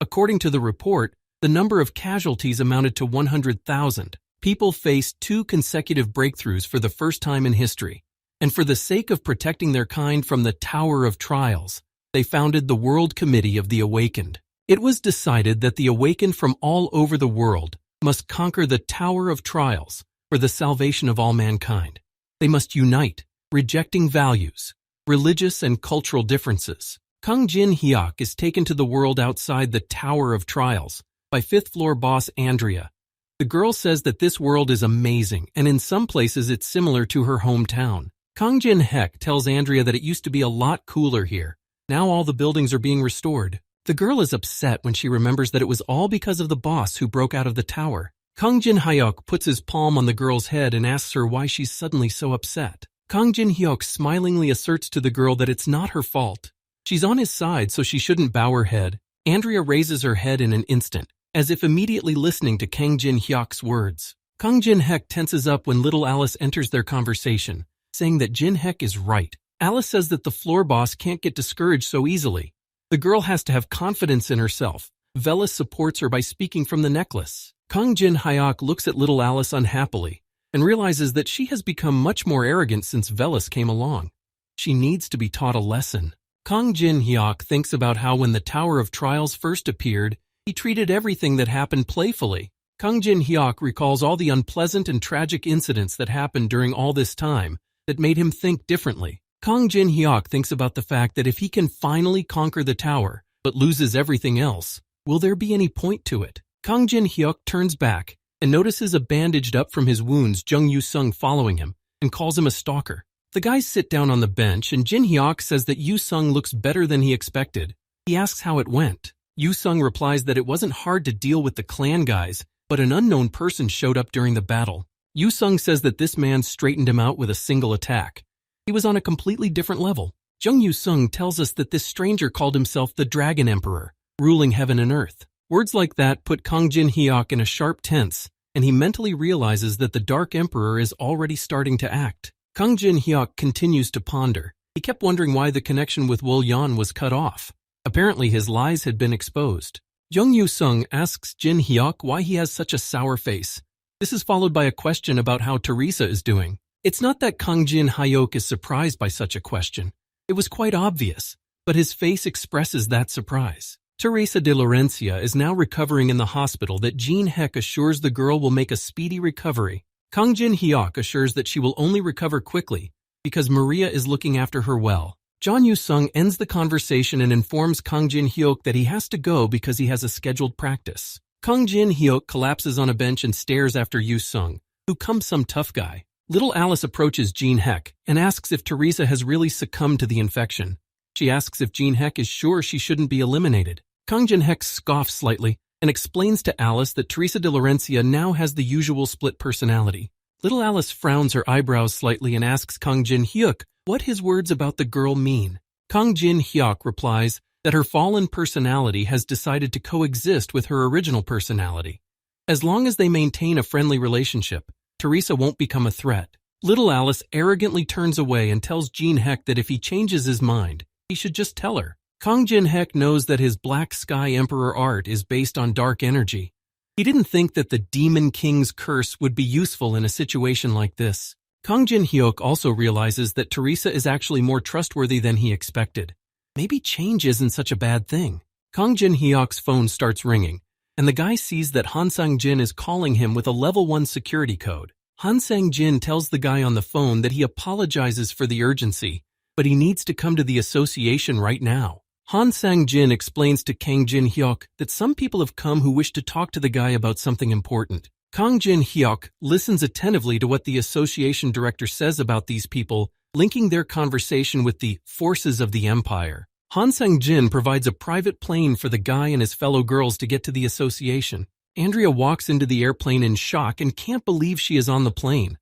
A: According to the report, the number of casualties amounted to 100,000. People faced 2 consecutive breakthroughs for the first time in history, and for the sake of protecting their kind from the Tower of Trials, they founded the World Committee of the Awakened. It was decided that the Awakened from all over the world must conquer the Tower of Trials for the salvation of all mankind. They must unite, rejecting values, religious and cultural differences. Kang Jin-hyuk is taken to the world outside the Tower of Trials by fifth-floor boss Andrea. The girl says that this world is amazing, and in some places it's similar to her hometown. Kang Jin-hyuk tells Andrea that it used to be a lot cooler here. Now all the buildings are being restored. The girl is upset when she remembers that it was all because of the boss who broke out of the tower. Kang Jin-hyuk puts his palm on the girl's head and asks her why she's suddenly so upset. Kang Jin-hyuk smilingly asserts to the girl that it's not her fault. She's on his side, so she shouldn't bow her head. Andrea raises her head in an instant, as if immediately listening to Kang Jin-hyuk's words. Kang Jin-hyuk tenses up when little Alice enters their conversation, saying that Jin-hyuk is right. Alice says that the floor boss can't get discouraged so easily. The girl has to have confidence in herself. Velas supports her by speaking from the necklace. Kang Jin-hyuk looks at little Alice unhappily and realizes that she has become much more arrogant since Velas came along. She needs to be taught a lesson. Kang Jin-hyuk thinks about how when the Tower of Trials first appeared, he treated everything that happened playfully. Kang Jin-hyuk recalls all the unpleasant and tragic incidents that happened during all this time that made him think differently. Kang Jin-hyuk thinks about the fact that if he can finally conquer the tower, but loses everything else, will there be any point to it? Kang Jin-hyuk turns back and notices a bandaged up from his wounds Jung Yu-sung following him and calls him a stalker. The guys sit down on the bench and Jin-hyuk says that Yu-sung looks better than he expected. He asks how it went. Yu-sung replies that it wasn't hard to deal with the clan guys, but an unknown person showed up during the battle. Yu-sung says that this man straightened him out with a single attack. He was on a completely different level. Jung Yu-sung tells us that this stranger called himself the Dragon Emperor, ruling heaven and earth. Words like that put Kang Jin-hyuk in a sharp tense, and he mentally realizes that the Dark Emperor is already starting to act. Kang Jin-hyuk continues to ponder. He kept wondering why the connection with Wolyan was cut off. Apparently his lies had been exposed. Jung Yu-sung asks Jin-hyuk why he has such a sour face. This is followed by a question about how Teresa is doing. It's not that Kang Jin-hyuk is surprised by such a question. It was quite obvious, but his face expresses that surprise. Teresa de Laurencia is now recovering in the hospital that Jin-hyuk assures the girl will make a speedy recovery. Kang Jin-hyuk assures that she will only recover quickly because Maria is looking after her well. Jung Yu-sung ends the conversation and informs Kang Jin-hyuk that he has to go because he has a scheduled practice. Kang Jin-hyuk collapses on a bench and stares after Yu-sung, who comes some tough guy. Little Alice approaches Jin-hyuk and asks if Teresa has really succumbed to the infection. She asks if Jin-hyuk is sure she shouldn't be eliminated. Kang Jin-hyuk scoffs slightly and explains to Alice that Teresa de Laurencia now has the usual split personality. Little Alice frowns her eyebrows slightly and asks Kang Jin-hyuk what his words about the girl mean. Kang Jin-hyuk replies that her fallen personality has decided to coexist with her original personality. As long as they maintain a friendly relationship, Teresa won't become a threat. Little Alice arrogantly turns away and tells Jin-hyuk that if he changes his mind, he should just tell her. Kang Jin-hyuk knows that his Black Sky Emperor art is based on dark energy. He didn't think that the Demon King's curse would be useful in a situation like this. Kang Jin-hyuk also realizes that Teresa is actually more trustworthy than he expected. Maybe change isn't such a bad thing. Kang Jin-hyuk's phone starts ringing, and the guy sees that Han Sang-jin is calling him with a level 1 security code. Han Sang-jin tells the guy on the phone that he apologizes for the urgency, but he needs to come to the association right now. Han Sang-jin explains to Kang Jin-hyuk that some people have come who wish to talk to the guy about something important. Kang Jin-hyuk listens attentively to what the association director says about these people, linking their conversation with the forces of the empire. Han Sang-jin provides a private plane for the guy and his fellow girls to get to the association. Andrea walks into the airplane in shock and can't believe she is on the plane.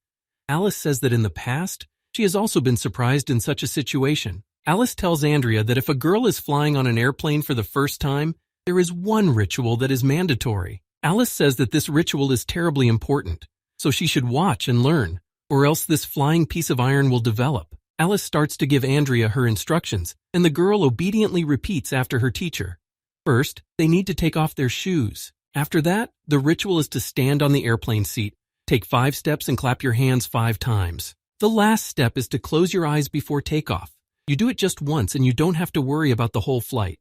A: Alice says that in the past, she has also been surprised in such a situation. Alice tells Andrea that if a girl is flying on an airplane for the first time, there is one ritual that is mandatory. Alice says that this ritual is terribly important, so she should watch and learn, or else this flying piece of iron will develop. Alice starts to give Andrea her instructions, and the girl obediently repeats after her teacher. First, they need to take off their shoes. After that, the ritual is to stand on the airplane seat, take 5 steps and clap your hands 5 times. The last step is to close your eyes before takeoff. You do it just once and you don't have to worry about the whole flight.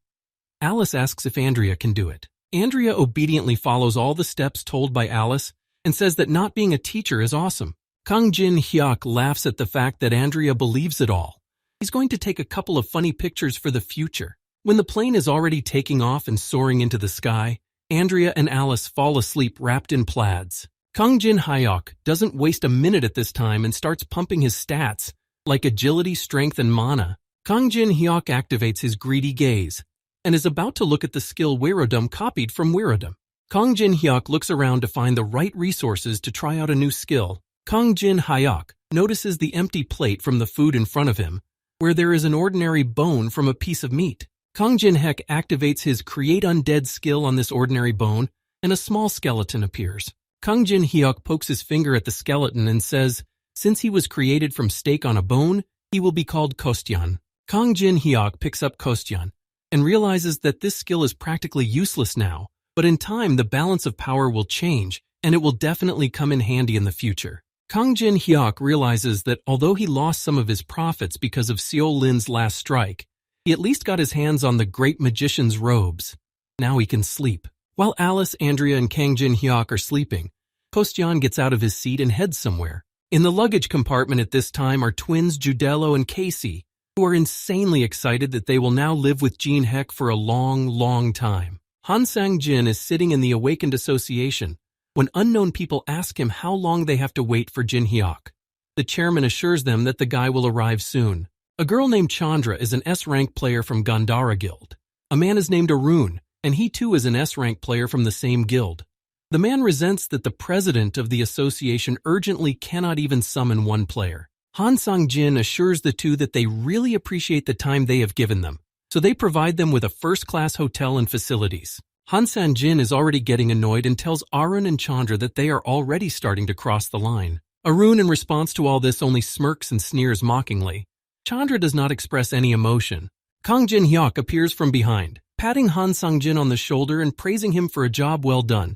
A: Alice asks if Andrea can do it. Andrea obediently follows all the steps told by Alice and says that not being a teacher is awesome. Kang Jin-hyuk laughs at the fact that Andrea believes it all. He's going to take a couple of funny pictures for the future. When the plane is already taking off and soaring into the sky, Andrea and Alice fall asleep wrapped in plaids. Kang Jin-hyuk doesn't waste a minute at this time and starts pumping his stats, like agility, strength, and mana. Kang Jin-hyuk activates his greedy gaze and is about to look at the skill Werodum copied from Werodum. Kang Jin-hyuk looks around to find the right resources to try out a new skill. Kang Jin-hyuk notices the empty plate from the food in front of him, where there is an ordinary bone from a piece of meat. Kang Jin-hyuk activates his Create Undead skill on this ordinary bone, and a small skeleton appears. Kang Jin-hyuk pokes his finger at the skeleton and says, since he was created from steak on a bone, he will be called Kostyan. Kang Jin-hyuk picks up Kostyan and realizes that this skill is practically useless now, but in time the balance of power will change, and it will definitely come in handy in the future. Kang Jin-hyuk realizes that although he lost some of his profits because of Seo Lin's last strike, he at least got his hands on the great magician's robes. Now he can sleep. While Alice, Andrea, and Kang Jin-hyuk are sleeping, Kostyan gets out of his seat and heads somewhere. In the luggage compartment at this time are twins Judelo and Casey, who are insanely excited that they will now live with Jin-hyuk for a long, long time. Han Sang-jin is sitting in the Awakened Association when unknown people ask him how long they have to wait for Jin-hyuk. The chairman assures them that the guy will arrive soon. A girl named Chandra is an S-rank player from Gandhara Guild. A man is named Arun, and he too is an S-rank player from the same guild. The man resents that the president of the association urgently cannot even summon one player. Han Sang-jin assures the two that they really appreciate the time they have given them, so they provide them with a first-class hotel and facilities. Han Sang-jin is already getting annoyed and tells Arun and Chandra that they are already starting to cross the line. Arun, in response to all this, only smirks and sneers mockingly. Chandra does not express any emotion. Kang Jin-hyuk appears from behind, patting Han Sang-jin on the shoulder and praising him for a job well done.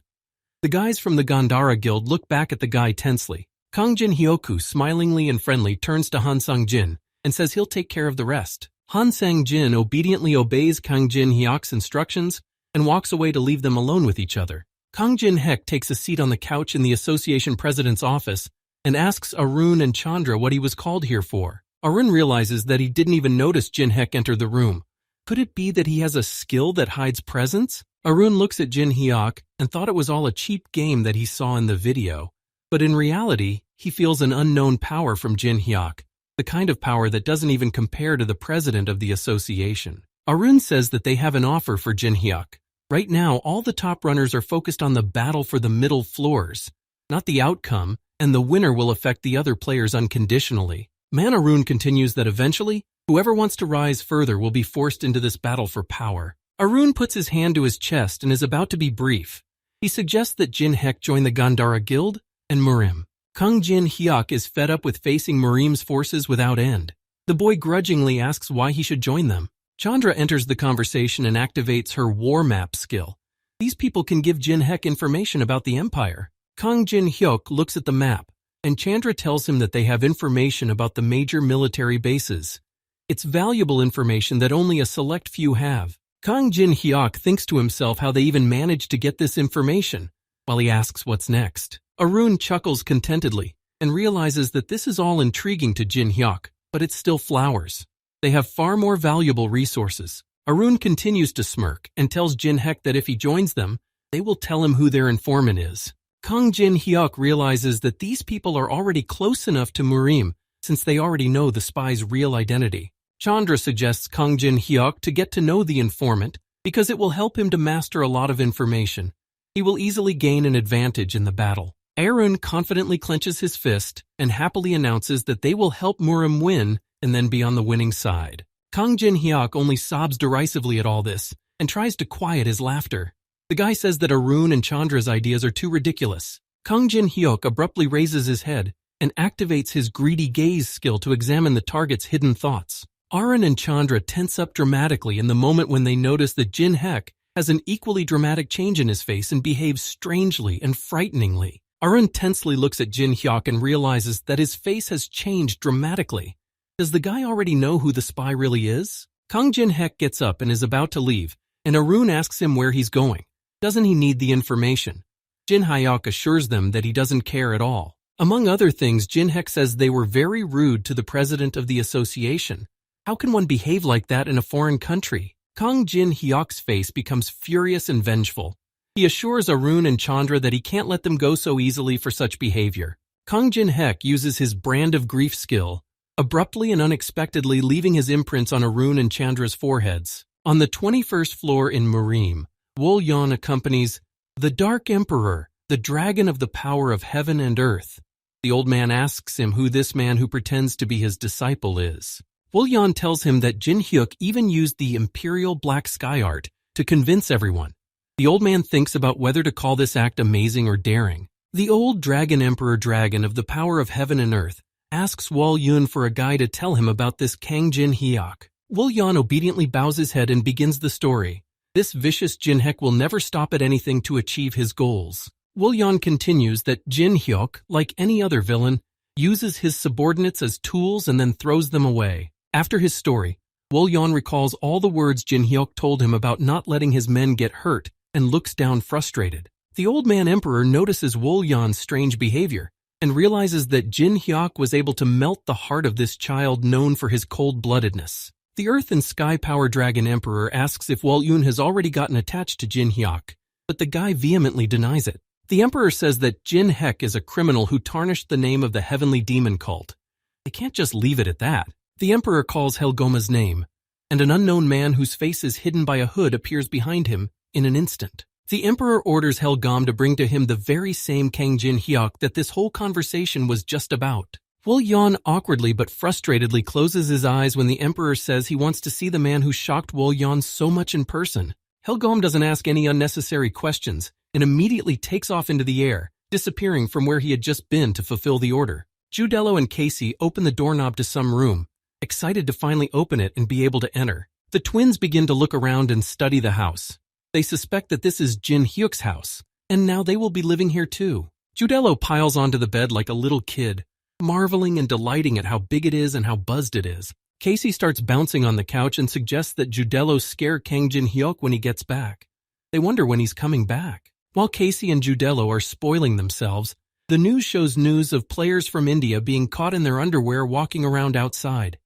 A: The guys from the Gandhara Guild look back at the guy tensely. Kang Jin-hyoku, smilingly and friendly, turns to Han Sang-jin and says he'll take care of the rest. Han Sang-jin obediently obeys Kang Jin-hyuk's instructions and walks away to leave them alone with each other. Kang Jin-hyuk takes a seat on the couch in the association president's office and asks Arun and Chandra what he was called here for. Arun realizes that he didn't even notice Jin-hyuk enter the room. Could it be that he has a skill that hides presence? Arun looks at Jin-hyuk and thought it was all a cheap game that he saw in the video. But in reality, he feels an unknown power from Jin-hyuk, the kind of power that doesn't even compare to the president of the association. Arun says that they have an offer for Jin-hyuk. Right now, all the top runners are focused on the battle for the middle floors, not the outcome, and the winner will affect the other players unconditionally. Arun continues that eventually, whoever wants to rise further will be forced into this battle for power. Arun puts his hand to his chest and is about to be brief. He suggests that Jin-hyuk join the Gandhara Guild and Murim. Kang Jin-hyuk is fed up with facing Murim's forces without end. The boy grudgingly asks why he should join them. Chandra enters the conversation and activates her War Map skill. These people can give Jin-hyuk information about the Empire. Kang Jin-hyuk looks at the map, and Chandra tells him that they have information about the major military bases. It's valuable information that only a select few have. Kang Jin-hyuk thinks to himself how they even managed to get this information, while he asks what's next. Arun chuckles contentedly and realizes that this is all intriguing to Jin-hyuk, but it's still flowers. They have far more valuable resources. Arun continues to smirk and tells Jin-hyuk that if he joins them, they will tell him who their informant is. Kang Jin-hyuk realizes that these people are already close enough to Murim since they already know the spy's real identity. Chandra suggests Kang Jin-hyuk to get to know the informant because it will help him to master a lot of information. He will easily gain an advantage in the battle. Arun confidently clenches his fist and happily announces that they will help Murim win and then be on the winning side. Kang Jin-hyuk only sobs derisively at all this and tries to quiet his laughter. The guy says that Arun and Chandra's ideas are too ridiculous. Kang Jin-hyuk abruptly raises his head and activates his greedy gaze skill to examine the target's hidden thoughts. Arun and Chandra tense up dramatically in the moment when they notice that Jin-hyuk has an equally dramatic change in his face and behaves strangely and frighteningly. Arun tensely looks at Jin-hyuk and realizes that his face has changed dramatically. Does the guy already know who the spy really is? Kang Jin-hyuk gets up and is about to leave, and Arun asks him where he's going. Doesn't he need the information? Jin Hyuk assures them that he doesn't care at all. Among other things, Jin Hyuk says they were very rude to the president of the association. How can one behave like that in a foreign country? Kang Jin Hyuk's face becomes furious and vengeful. He assures Arun and Chandra that he can't let them go so easily for such behavior. Kang Jin Hyuk uses his brand of grief skill, abruptly and unexpectedly leaving his imprints on Arun and Chandra's foreheads. On the 21st floor in Murim, Wol Yan accompanies the Dark Emperor, the dragon of the power of heaven and earth. The old man asks him who this man who pretends to be his disciple is. Wol Yan tells him that Jin Hyuk even used the imperial black sky art to convince everyone. The old man thinks about whether to call this act amazing or daring. The old dragon emperor dragon of the power of heaven and earth asks Wol Yun for a guy to tell him about this Kang Jin Hyuk. Wol Yan obediently bows his head and begins the story. This vicious Jin Hyuk will never stop at anything to achieve his goals. Wol Yan continues that Jin Hyuk, like any other villain, uses his subordinates as tools and then throws them away. After his story, Wol Yan recalls all the words Jin Hyuk told him about not letting his men get hurt and looks down frustrated. The old man emperor notices Wol Yan's strange behavior and realizes that Jin Hyuk was able to melt the heart of this child known for his cold-bloodedness. The Earth and Sky Power Dragon Emperor asks if Wol Yun has already gotten attached to Jin Hyuk, but the guy vehemently denies it. The Emperor says that Jin Hyuk is a criminal who tarnished the name of the heavenly demon cult. They can't just leave it at that. The Emperor calls Helgoma's name, and an unknown man whose face is hidden by a hood appears behind him in an instant. The Emperor orders Helgom to bring to him the very same Kang Jin Hyuk that this whole conversation was just about. Wol Yan awkwardly but frustratedly closes his eyes when the Emperor says he wants to see the man who shocked Wol Yan so much in person. Helgom doesn't ask any unnecessary questions and immediately takes off into the air, disappearing from where he had just been to fulfill the order. Judello and Casey open the doorknob to some room, excited to finally open it and be able to enter. The twins begin to look around and study the house. They suspect that this is Jin Hyuk's house, and now they will be living here too. Judello piles onto the bed like a little kid, marveling and delighting at how big it is and how buzzed it is. Casey starts bouncing on the couch and suggests that Judello scare Kang Jin Hyuk when he gets back. They wonder when he's coming back. While Casey and Judello are spoiling themselves, the news shows news of players from India being caught in their underwear walking around outside.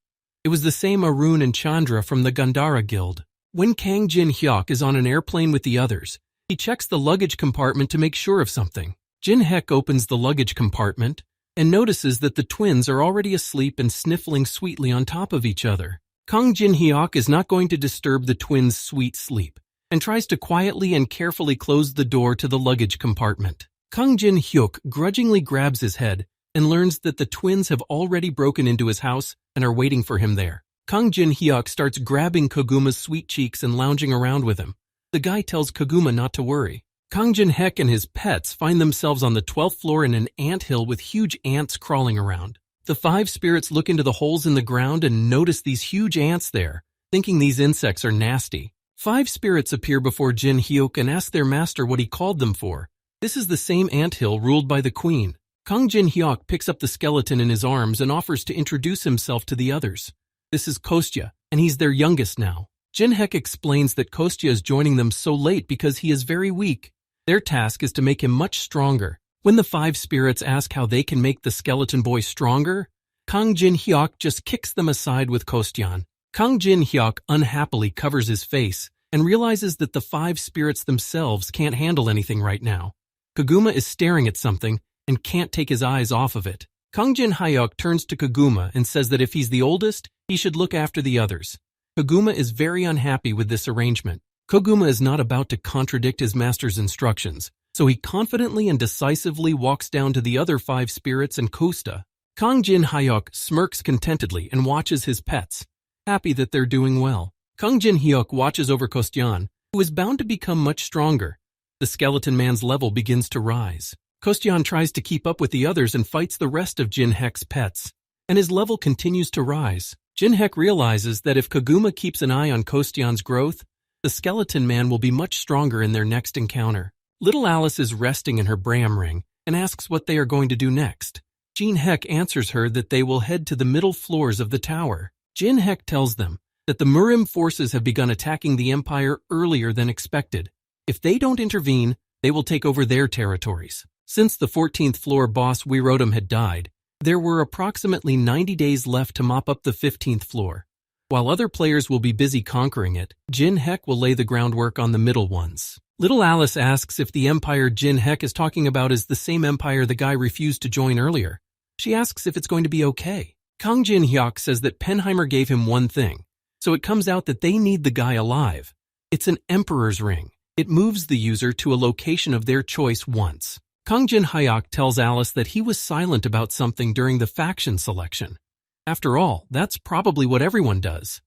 A: It was the same Arun and Chandra from the Gandhara Guild. When Kang Jin Hyuk is on an airplane with the others, he checks the luggage compartment to make sure of something. Jin Hyuk opens the luggage compartment and notices that the twins are already asleep and sniffling sweetly on top of each other. Kang Jin Hyuk is not going to disturb the twins' sweet sleep and tries to quietly and carefully close the door to the luggage compartment. Kang Jin Hyuk grudgingly grabs his head and learns that the twins have already broken into his house and are waiting for him there. Kang Jin Hyuk starts grabbing Kaguma's sweet cheeks and lounging around with him. The guy tells Kaguma not to worry. Kang Jin Hyuk and his pets find themselves on the 12th floor in an anthill with huge ants crawling around. The 5 spirits look into the holes in the ground and notice these huge ants there, thinking these insects are nasty. 5 spirits appear before Jin Hyuk and ask their master what he called them for. This is the same anthill ruled by the queen. Kang Jin Hyuk picks up the skeleton in his arms and offers to introduce himself to the others. This is Kostya, and he's their youngest now. Jin Hyuk explains that Kostya is joining them so late because he is very weak. Their task is to make him much stronger. When the 5 spirits ask how they can make the skeleton boy stronger, Kang Jin Hyuk just kicks them aside with Kostyan. Kang Jin Hyuk unhappily covers his face and realizes that the 5 spirits themselves can't handle anything right now. Kaguma is staring at something and can't take his eyes off of it. Kang Jin Hyuk turns to Kaguma and says that if he's the oldest, he should look after the others. Kaguma is very unhappy with this arrangement. Kaguma is not about to contradict his master's instructions, so he confidently and decisively walks down to the other 5 spirits and Kosta. Kang Jin Hyuk smirks contentedly and watches his pets, happy that they're doing well. Kang Jin Hyuk watches over Kostyan, who is bound to become much stronger. The skeleton man's level begins to rise. Kostyan tries to keep up with the others and fights the rest of Jin Hyuk's pets, and his level continues to rise. Jin Hyuk realizes that if Kaguma keeps an eye on Kostyan's growth, the skeleton man will be much stronger in their next encounter. Little Alice is resting in her Bram ring and asks what they are going to do next. Jin Hyuk answers her that they will head to the middle floors of the tower. Jin Hyuk tells them that the Murim forces have begun attacking the Empire earlier than expected. If they don't intervene, they will take over their territories. Since the 14th floor boss Wirodom had died, there were approximately 90 days left to mop up the 15th floor. While other players will be busy conquering it, Jin Hek will lay the groundwork on the middle ones. Little Alice asks if the empire Jin Hek is talking about is the same empire the guy refused to join earlier. She asks if it's going to be okay. Kang Jin Hyuk says that Penheimer gave him one thing, so it comes out that they need the guy alive. It's an emperor's ring. It moves the user to a location of their choice once. Kang Jin Hyuk tells Alice that he was silent about something during the faction selection. After all, that's probably what everyone does.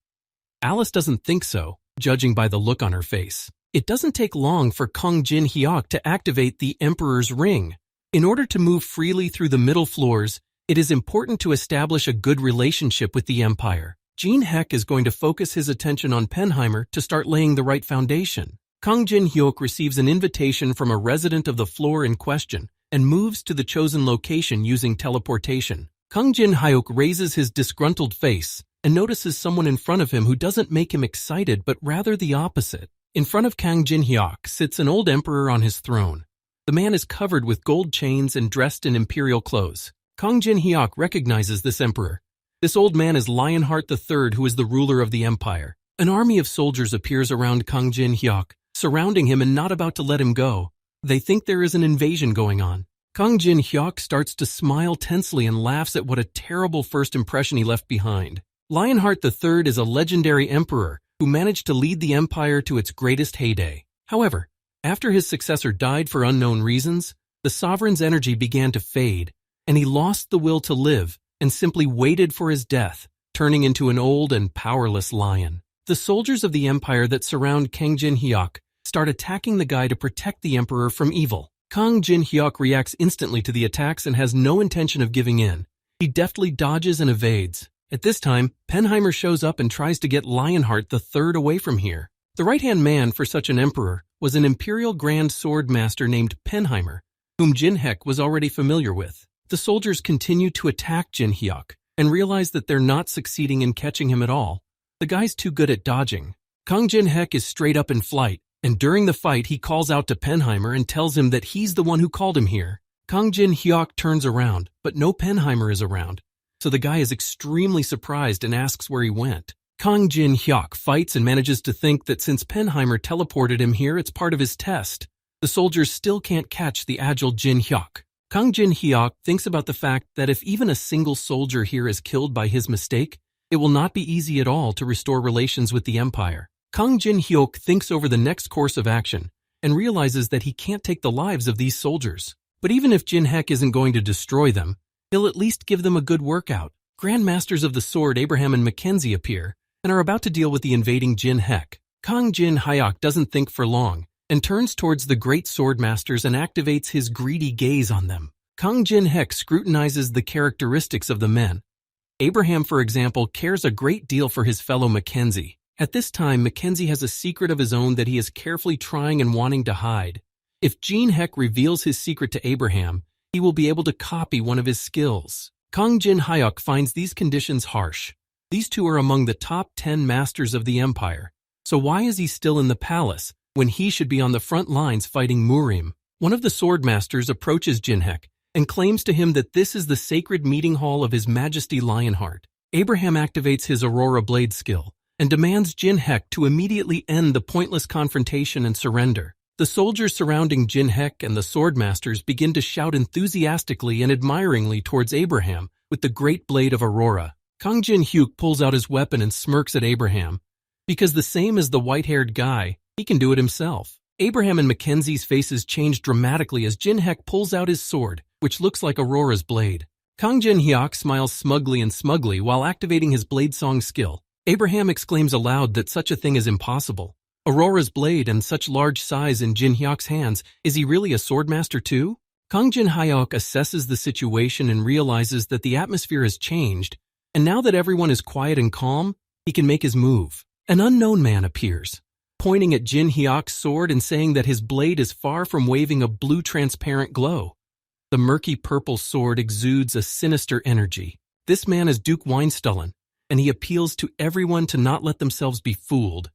A: Alice doesn't think so, judging by the look on her face. It doesn't take long for Kang Jin Hyuk to activate the Emperor's Ring. In order to move freely through the middle floors, it is important to establish a good relationship with the Empire. Jin Hek is going to focus his attention on Penheimer to start laying the right foundation. Kang Jin Hyuk receives an invitation from a resident of the floor in question and moves to the chosen location using teleportation. Kang Jin Hyuk raises his disgruntled face and notices someone in front of him who doesn't make him excited but rather the opposite. In front of Kang Jin Hyuk sits an old emperor on his throne. The man is covered with gold chains and dressed in imperial clothes. Kang Jin Hyuk recognizes this emperor. This old man is Lionheart III, who is the ruler of the empire. An army of soldiers appears around Kang Jin Hyuk, surrounding him and not about to let him go. They think there is an invasion going on. Kang Jin Hyuk starts to smile tensely and laughs at what a terrible first impression he left behind. Lionheart III is a legendary emperor who managed to lead the empire to its greatest heyday. However, after his successor died for unknown reasons, the sovereign's energy began to fade, and he lost the will to live and simply waited for his death, turning into an old and powerless lion. The soldiers of the empire that surround Kang Jin Hyuk start attacking the guy to protect the emperor from evil. Kang Jin Hyuk reacts instantly to the attacks and has no intention of giving in. He deftly dodges and evades. At this time, Penheimer shows up and tries to get Lionheart III away from here. The right-hand man for such an emperor was an imperial grand sword master named Penheimer, whom Jin Hek was already familiar with. The soldiers continue to attack Jin Hyuk and realize that they're not succeeding in catching him at all. The guy's too good at dodging. Kang Jin Hek is straight up in flight, and during the fight he calls out to Penheimer and tells him that he's the one who called him here. Kang Jin Hyuk turns around, but no Penheimer is around, so the guy is extremely surprised and asks where he went. Kang Jin Hyuk fights and manages to think that since Penheimer teleported him here, it's part of his test. The soldiers still can't catch the agile Jin Hyuk. Kang Jin Hyuk thinks about the fact that if even a single soldier here is killed by his mistake, it will not be easy at all to restore relations with the Empire. Kang Jin Hyuk thinks over the next course of action and realizes that he can't take the lives of these soldiers. But even if Jin Hek isn't going to destroy them, he'll at least give them a good workout. Grandmasters of the Sword Abraham and Mackenzie appear and are about to deal with the invading Jin Hek. Kang Jin Hyuk doesn't think for long and turns towards the great sword masters and activates his greedy gaze on them. Kang Jin Hek scrutinizes the characteristics of the men. Abraham, for example, cares a great deal for his fellow Mackenzie. At this time, Mackenzie has a secret of his own that he is carefully trying and wanting to hide. If Jin Hek reveals his secret to Abraham, he will be able to copy one of his skills. Kang Jin Hyuk finds these conditions harsh. These two are among the top 10 masters of the empire. So why is he still in the palace when he should be on the front lines fighting Murim? One of the sword masters approaches Jin Hek and claims to him that this is the sacred meeting hall of His Majesty Lionheart. Abraham activates his Aurora Blade skill and demands Jin Hek to immediately end the pointless confrontation and surrender. The soldiers surrounding Jin Hek and the sword masters begin to shout enthusiastically and admiringly towards Abraham with the great blade of Aurora. Kang Jin Hyuk pulls out his weapon and smirks at Abraham. Because the same as the white-haired guy, he can do it himself. Abraham and Mackenzie's faces change dramatically as Jin Hek pulls out his sword, which looks like Aurora's blade. Kang Jin Hyuk smiles smugly while activating his blade song skill. Abraham exclaims aloud that such a thing is impossible. Aurora's blade and such large size in Jin Hyuk's hands, is he really a swordmaster too? Kang Jin Hyuk assesses the situation and realizes that the atmosphere has changed, and now that everyone is quiet and calm, he can make his move. An unknown man appears, pointing at Jin Hyuk's sword and saying that his blade is far from waving a blue transparent glow. The murky purple sword exudes a sinister energy. This man is Duke Weinstullen, and he appeals to everyone to not let themselves be fooled.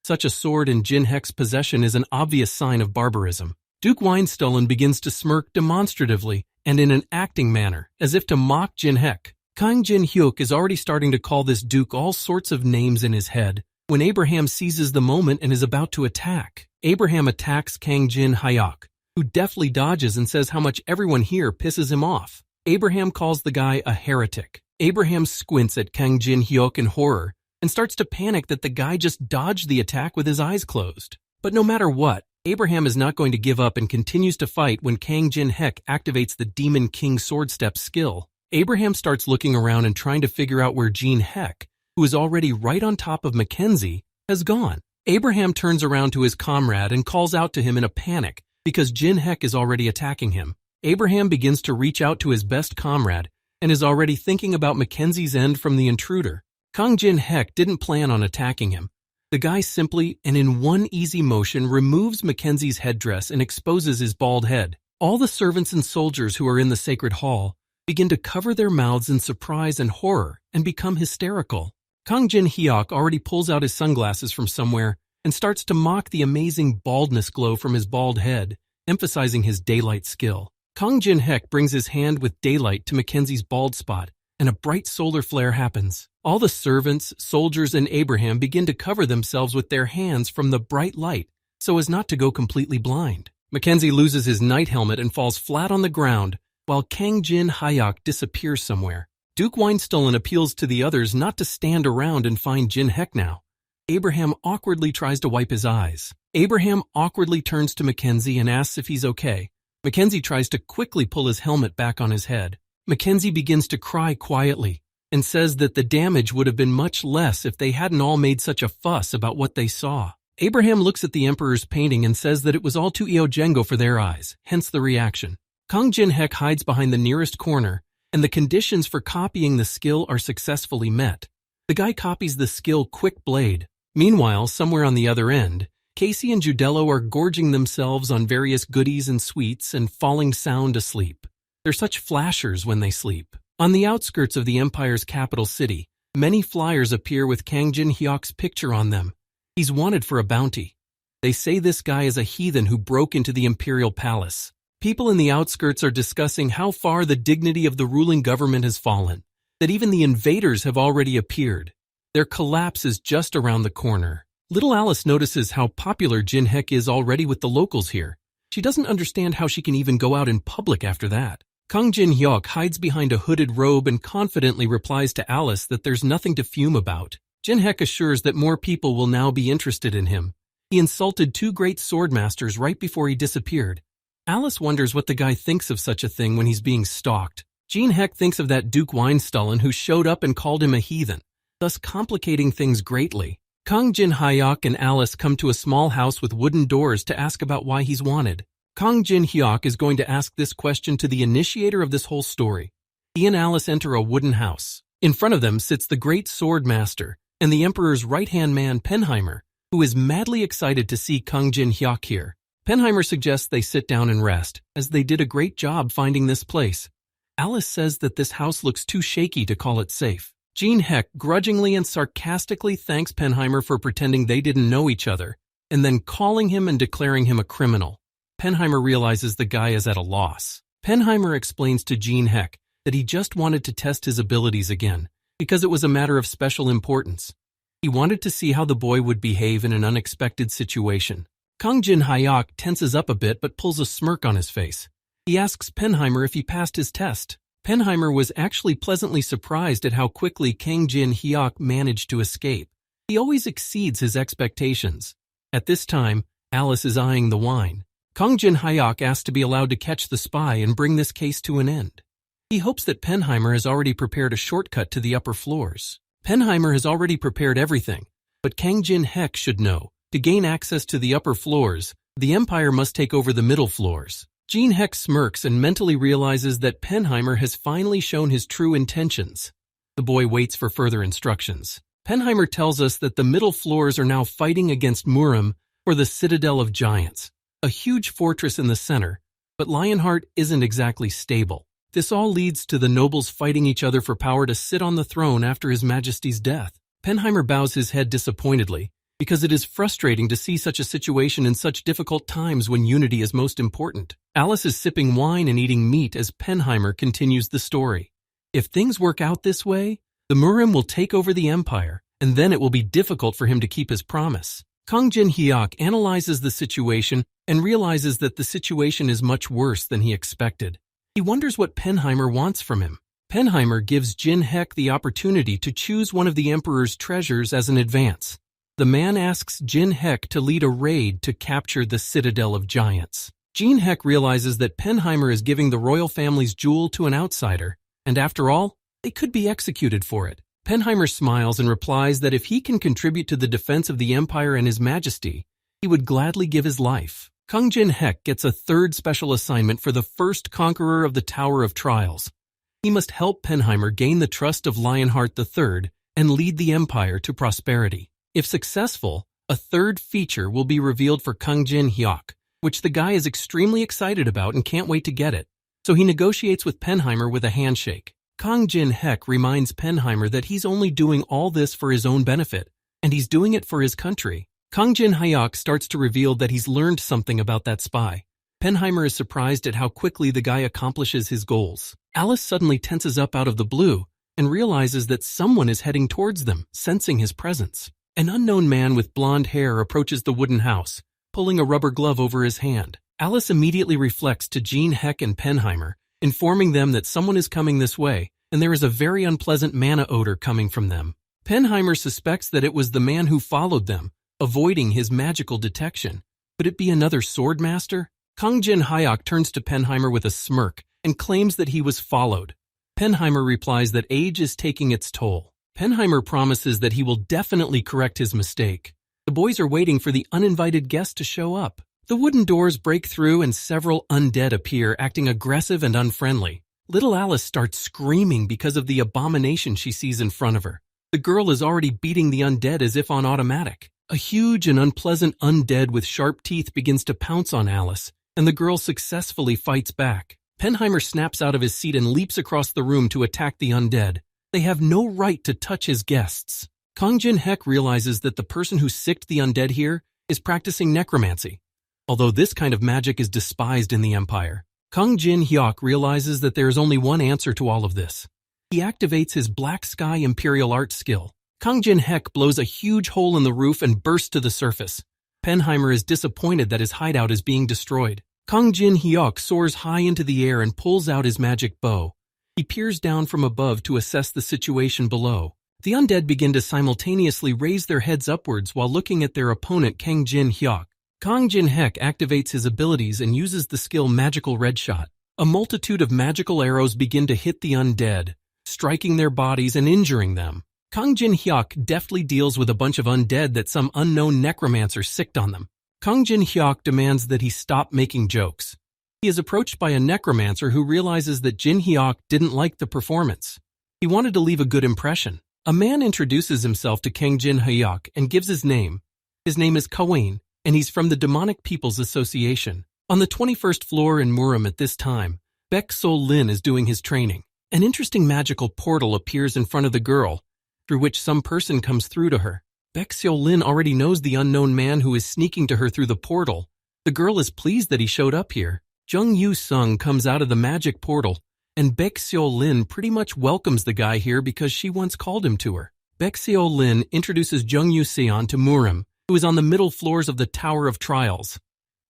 A: Such a sword in Jin Hek's possession is an obvious sign of barbarism. Duke Weinstullen begins to smirk demonstratively and in an acting manner, as if to mock Jin Hek. Kang Jin Hyuk is already starting to call this duke all sorts of names in his head when Abraham seizes the moment and is about to attack. Abraham attacks Kang Jin Hyuk, who deftly dodges and says how much everyone here pisses him off. Abraham calls the guy a heretic. Abraham squints at Kang Jin Hyuk in horror and starts to panic that the guy just dodged the attack with his eyes closed. But no matter what, Abraham is not going to give up and continues to fight when Kang Jin Hek activates the Demon King Sword Step skill. Abraham starts looking around and trying to figure out where Jin Hek, who is already right on top of Mackenzie, has gone. Abraham turns around to his comrade and calls out to him in a panic because Jin Hek is already attacking him. Abraham begins to reach out to his best comrade and is already thinking about Mackenzie's end from the intruder. Kang Jin Hek didn't plan on attacking him. The guy simply, and in one easy motion, removes Mackenzie's headdress and exposes his bald head. All the servants and soldiers who are in the sacred hall begin to cover their mouths in surprise and horror and become hysterical. Kang Jin Hyuk already pulls out his sunglasses from somewhere and starts to mock the amazing baldness glow from his bald head, emphasizing his daylight skill. Kang Jin Hek brings his hand with daylight to Mackenzie's bald spot, and a bright solar flare happens. All the servants, soldiers, and Abraham begin to cover themselves with their hands from the bright light so as not to go completely blind. Mackenzie loses his night helmet and falls flat on the ground, while Kang Jin Hyuk disappears somewhere. Duke Weinstullen appeals to the others not to stand around and find Jin Hek now. Abraham awkwardly tries to wipe his eyes. Abraham awkwardly turns to Mackenzie and asks if he's okay. Mackenzie tries to quickly pull his helmet back on his head. Mackenzie begins to cry quietly and says that the damage would have been much less if they hadn't all made such a fuss about what they saw. Abraham looks at the Emperor's painting and says that it was all too Iojengo for their eyes, hence the reaction. Kang Jin Hek hides behind the nearest corner, and the conditions for copying the skill are successfully met. The guy copies the skill Quick Blade. Meanwhile, somewhere on the other end, Casey and Judello are gorging themselves on various goodies and sweets and falling sound asleep. They're such flashers when they sleep. On the outskirts of the Empire's capital city, many flyers appear with Kang Jin Hyuk's picture on them. He's wanted for a bounty. They say this guy is a heathen who broke into the Imperial Palace. People in the outskirts are discussing how far the dignity of the ruling government has fallen, that even the invaders have already appeared. Their collapse is just around the corner. Little Alice notices how popular Jin Hek is already with the locals here. She doesn't understand how she can even go out in public after that. Kang Jin Hyuk hides behind a hooded robe and confidently replies to Alice that there's nothing to fume about. Jin Hek assures that more people will now be interested in him. He insulted 2 great swordmasters right before he disappeared. Alice wonders what the guy thinks of such a thing when he's being stalked. Jin Hek thinks of that Duke Weinstullen who showed up and called him a heathen, thus complicating things greatly. Kang Jin Hyuk and Alice come to a small house with wooden doors to ask about why he's wanted. Kang Jin Hyuk is going to ask this question to the initiator of this whole story. He and Alice enter a wooden house. In front of them sits the great sword master and the Emperor's right-hand man Penheimer, who is madly excited to see Kang Jin Hyuk here. Penheimer suggests they sit down and rest, as they did a great job finding this place. Alice says that this house looks too shaky to call it safe. Jin Hek grudgingly and sarcastically thanks Penheimer for pretending they didn't know each other, and then calling him and declaring him a criminal. Penheimer realizes the guy is at a loss. Penheimer explains to Jin Hek that he just wanted to test his abilities again, because it was a matter of special importance. He wanted to see how the boy would behave in an unexpected situation. Kang Jin Hyuk tenses up a bit but pulls a smirk on his face. He asks Penheimer if he passed his test. Penheimer was actually pleasantly surprised at how quickly Kang Jin Hyuk managed to escape. He always exceeds his expectations. At this time, Alice is eyeing the wine. Kang Jin Hyuk asks to be allowed to catch the spy and bring this case to an end. He hopes that Penheimer has already prepared a shortcut to the upper floors. Penheimer has already prepared everything, but Kang Jin Hek should know. To gain access to the upper floors, the Empire must take over the middle floors. Jin Hek smirks and mentally realizes that Penheimer has finally shown his true intentions. The boy waits for further instructions. Penheimer tells us that the middle floors are now fighting against Murim or the Citadel of Giants, a huge fortress in the center, but Lionheart isn't exactly stable. This all leads to the nobles fighting each other for power to sit on the throne after His Majesty's death. Penheimer bows his head disappointedly because it is frustrating to see such a situation in such difficult times when unity is most important. Alice is sipping wine and eating meat as Penheimer continues the story. If things work out this way, the Murim will take over the empire, and then it will be difficult for him to keep his promise. Kang Jin-hyuk analyzes the situation and realizes that the situation is much worse than he expected. He wonders what Penheimer wants from him. Penheimer gives Jin-hyuk the opportunity to choose one of the emperor's treasures as an advance. The man asks Jin-hyuk to lead a raid to capture the Citadel of Giants. Jin-hyuk realizes that Penheimer is giving the royal family's jewel to an outsider, and after all, they could be executed for it. Penheimer smiles and replies that if he can contribute to the defense of the empire and his majesty, he would gladly give his life. Kang Jin-hyuk gets a third special assignment for the first conqueror of the Tower of Trials. He must help Penheimer gain the trust of Lionheart III and lead the empire to prosperity. If successful, a third feature will be revealed for Kang Jin-hyuk, which the guy is extremely excited about and can't wait to get it. So he negotiates with Penheimer with a handshake. Kang Jin-hyuk reminds Penheimer that he's only doing all this for his own benefit, and he's doing it for his country. Kang Jin-hyuk starts to reveal that he's learned something about that spy. Penheimer is surprised at how quickly the guy accomplishes his goals. Alice suddenly tenses up out of the blue and realizes that someone is heading towards them, sensing his presence. An unknown man with blonde hair approaches the wooden house, pulling a rubber glove over his hand. Alice immediately reflects to Jin-hyuk and Penheimer, informing them that someone is coming this way, and there is a very unpleasant mana odor coming from them. Penheimer suspects that it was the man who followed them, avoiding his magical detection. Could it be another sword master? Kang Jin-hyuk turns to Penheimer with a smirk and claims that he was followed. Penheimer replies that age is taking its toll. Penheimer promises that he will definitely correct his mistake. The boys are waiting for the uninvited guest to show up. The wooden doors break through and several undead appear, acting aggressive and unfriendly. Little Alice starts screaming because of the abomination she sees in front of her. The girl is already beating the undead as if on automatic. A huge and unpleasant undead with sharp teeth begins to pounce on Alice, and the girl successfully fights back. Penheimer snaps out of his seat and leaps across the room to attack the undead. They have no right to touch his guests. Kang Jin-hyuk realizes that the person who sicked the undead here is practicing necromancy, although this kind of magic is despised in the empire. Kang Jin-hyuk realizes that there is only one answer to all of this. He activates his Black Sky Imperial Art skill. Kang Jin-hyuk blows a huge hole in the roof and bursts to the surface. Penheimer is disappointed that his hideout is being destroyed. Kang Jin-hyuk soars high into the air and pulls out his magic bow. He peers down from above to assess the situation below. The undead begin to simultaneously raise their heads upwards while looking at their opponent Kang Jin-hyuk. Kang Jin-hyuk activates his abilities and uses the skill Magical Red Shot. A multitude of magical arrows begin to hit the undead, striking their bodies and injuring them. Kang Jin-hyuk deftly deals with a bunch of undead that some unknown necromancer sicked on them. Kang Jin-hyuk demands that he stop making jokes. He is approached by a necromancer who realizes that Jin-hyuk didn't like the performance. He wanted to leave a good impression. A man introduces himself to Kang Jin-hyuk and gives his name. His name is Kawain, and he's from the Demonic People's Association. On the 21st floor in Murim at this time, Baek Sol-lin is doing his training. An interesting magical portal appears in front of the girl, through which some person comes through to her. Baek Sol-lin already knows the unknown man who is sneaking to her through the portal. The girl is pleased that he showed up here. Jung Yu-sung comes out of the magic portal, and Baek Sol-lin pretty much welcomes the guy here because she once called him to her. Baek Sol-lin introduces Jung Yu-seon to Murim, who is on the middle floors of the Tower of Trials.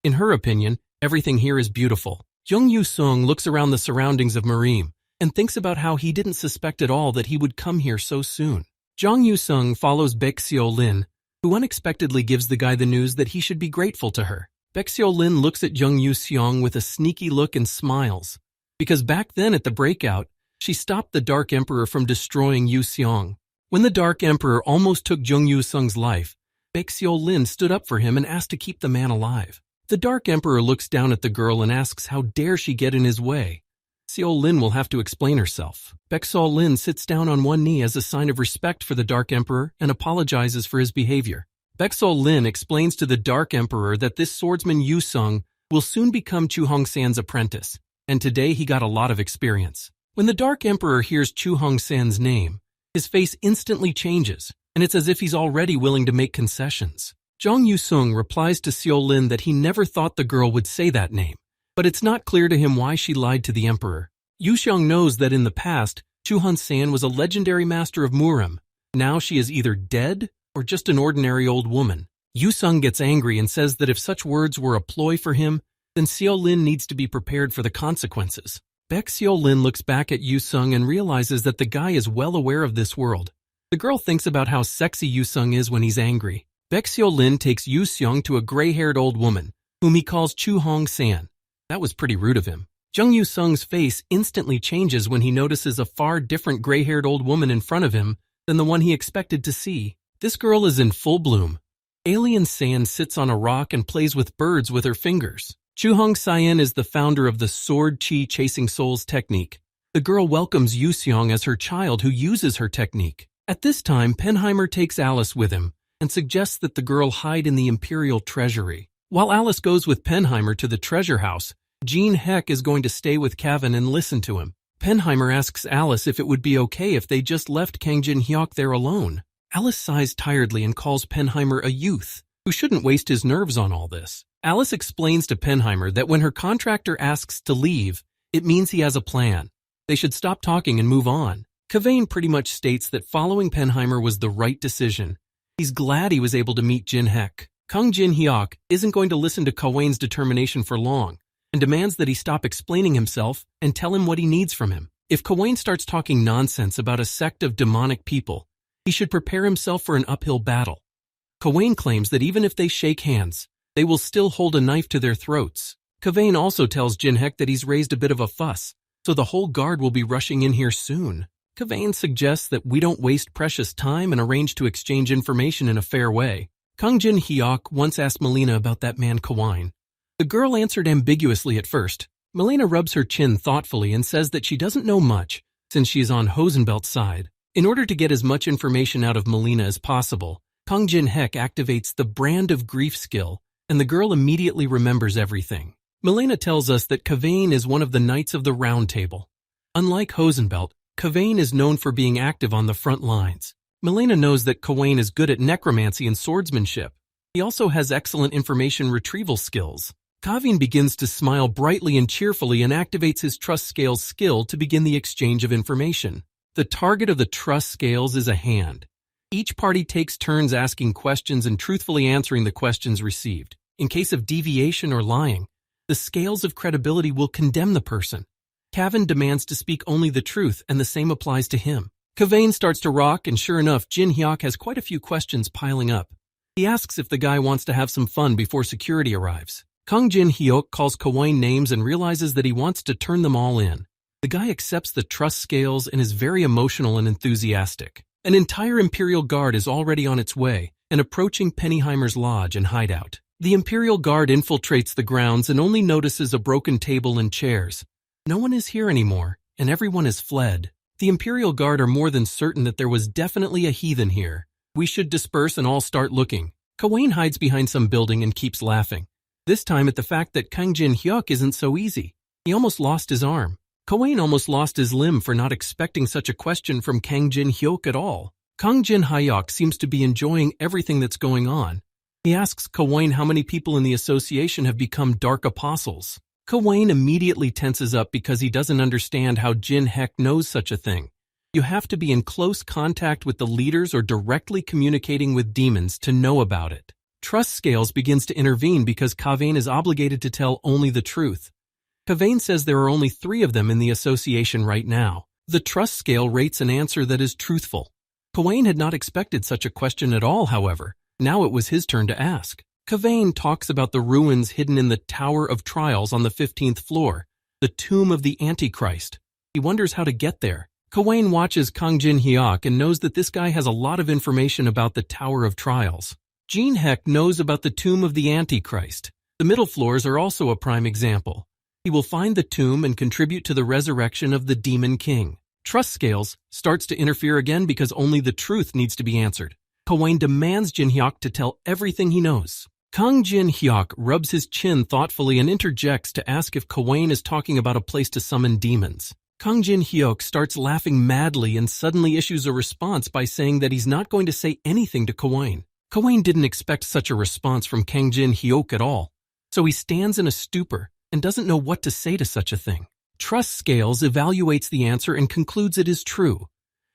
A: In her opinion, everything here is beautiful. Jung Yu-sung looks around the surroundings of Murim and thinks about how he didn't suspect at all that he would come here so soon. Jung Yu-sung follows Baek Sol-lin, who unexpectedly gives the guy the news that he should be grateful to her. Baek Sol-lin looks at Jung Yu-seong with a sneaky look and smiles, because back then at the breakout, she stopped the Dark Emperor from destroying Yu-seong. When the Dark Emperor almost took Jung Yu-sung's life, Baek Sol-lin stood up for him and asked to keep the man alive. The Dark Emperor looks down at the girl and asks how dare she get in his way. Sol-lin will have to explain herself. Baek Sol-lin sits down on one knee as a sign of respect for the Dark Emperor and apologizes for his behavior. Baek Sol-lin explains to the Dark Emperor that this swordsman Yu-sung will soon become Chu Hong-san's apprentice, and today he got a lot of experience. When the Dark Emperor hears Chu Hong-san's name, his face instantly changes, and it's as if he's already willing to make concessions. Jang Yu-sung replies to Seo Lin that he never thought the girl would say that name, but it's not clear to him why she lied to the emperor. Yu Xiong knows that in the past, Chu Han-san was a legendary master of Murim. Now she is either dead or just an ordinary old woman. Yu-sung gets angry and says that if such words were a ploy for him, then Seo Lin needs to be prepared for the consequences. Baek Seo Lin looks back at Yu-sung and realizes that the guy is well aware of this world. The girl thinks about how sexy Yu-sung is when he's angry. Baek Seo Lin takes Yu-seong to a gray-haired old woman, whom he calls Chu Hong-san. That was pretty rude of him. Jung Yu-sung's face instantly changes when he notices a far different gray-haired old woman in front of him than the one he expected to see. This girl is in full bloom. Alien Sand sits on a rock and plays with birds with her fingers. Chu Hong-san is the founder of the Sword Chi Chasing Souls technique. The girl welcomes Yu-seong as her child who uses her technique. At this time, Penheimer takes Alice with him and suggests that the girl hide in the Imperial Treasury. While Alice goes with Penheimer to the treasure house, Jean Heck is going to stay with Kevin and listen to him. Penheimer asks Alice if it would be okay if they just left Kang Jin-hyuk there alone. Alice sighs tiredly and calls Penheimer a youth who shouldn't waste his nerves on all this. Alice explains to Penheimer that when her contractor asks to leave, it means he has a plan. They should stop talking and move on. Kavain pretty much states that following Penheimer was the right decision. He's glad he was able to meet Jin Heck. Kang Jin-hyuk isn't going to listen to Kawain's determination for long, and demands that he stop explaining himself and tell him what he needs from him. If Kawain starts talking nonsense about a sect of demonic people, he should prepare himself for an uphill battle. Kawain claims that even if they shake hands, they will still hold a knife to their throats. Kawain also tells Jin Heck that he's raised a bit of a fuss, so the whole guard will be rushing in here soon. Kawain suggests that we don't waste precious time and arrange to exchange information in a fair way. Kang Jin-hyuk once asked Melina about that man Kawain. The girl answered ambiguously at first. Melina rubs her chin thoughtfully and says that she doesn't know much, since she is on Hosenbelt's side. In order to get as much information out of Melina as possible, Kang Jin-heck activates the Brand of Grief skill, and the girl immediately remembers everything. Melina tells us that Kavain is one of the Knights of the Round Table. Unlike Hosenbelt, Kavain is known for being active on the front lines. Melina knows that Kawain is good at necromancy and swordsmanship. He also has excellent information retrieval skills. Kavin begins to smile brightly and cheerfully and activates his trust scales skill to begin the exchange of information. The target of the trust scales is a hand. Each party takes turns asking questions and truthfully answering the questions received. In case of deviation or lying, the scales of credibility will condemn the person. Kavin demands to speak only the truth, and the same applies to him. Kavain starts to rock, and sure enough, Jin-hyuk has quite a few questions piling up. He asks if the guy wants to have some fun before security arrives. Kang Jin-hyuk calls Kawain names and realizes that he wants to turn them all in. The guy accepts the trust scales and is very emotional and enthusiastic. An entire Imperial Guard is already on its way and approaching Penheimer's lodge and hideout. The Imperial Guard infiltrates the grounds and only notices a broken table and chairs. No one is here anymore, and everyone has fled. The Imperial Guard are more than certain that there was definitely a heathen here. We should disperse and all start looking. Kawain hides behind some building and keeps laughing. This time at the fact that Kang Jin-hyuk isn't so easy. He almost lost his arm. Kawain almost lost his limb for not expecting such a question from Kang Jin-hyuk at all. Kang Jin-hyuk seems to be enjoying everything that's going on. He asks Kawain how many people in the association have become Dark Apostles. Kawain immediately tenses up because he doesn't understand how Jin Heck knows such a thing. You have to be in close contact with the leaders or directly communicating with demons to know about it. Trust Scales begins to intervene because Kavain is obligated to tell only the truth. Kavain says there are only 3 of them in the association right now. The Trust Scale rates an answer that is truthful. Kawain had not expected such a question at all, however. Now it was his turn to ask. Kavain talks about the ruins hidden in the Tower of Trials on the 15th floor, the tomb of the Antichrist. He wonders how to get there. Kawain watches Kang Jin-hyuk and knows that this guy has a lot of information about the Tower of Trials. Jean Heck knows about the tomb of the Antichrist. The middle floors are also a prime example. He will find the tomb and contribute to the resurrection of the Demon King. Trust Scales starts to interfere again because only the truth needs to be answered. Kawain demands Jin-hyuk to tell everything he knows. Kang Jin-hyuk rubs his chin thoughtfully and interjects to ask if Kawain is talking about a place to summon demons. Kang Jin-hyuk starts laughing madly and suddenly issues a response by saying that he's not going to say anything to Kawain. Kawain didn't expect such a response from Kang Jin-hyuk at all, so he stands in a stupor and doesn't know what to say to such a thing. Trust Scales evaluates the answer and concludes it is true.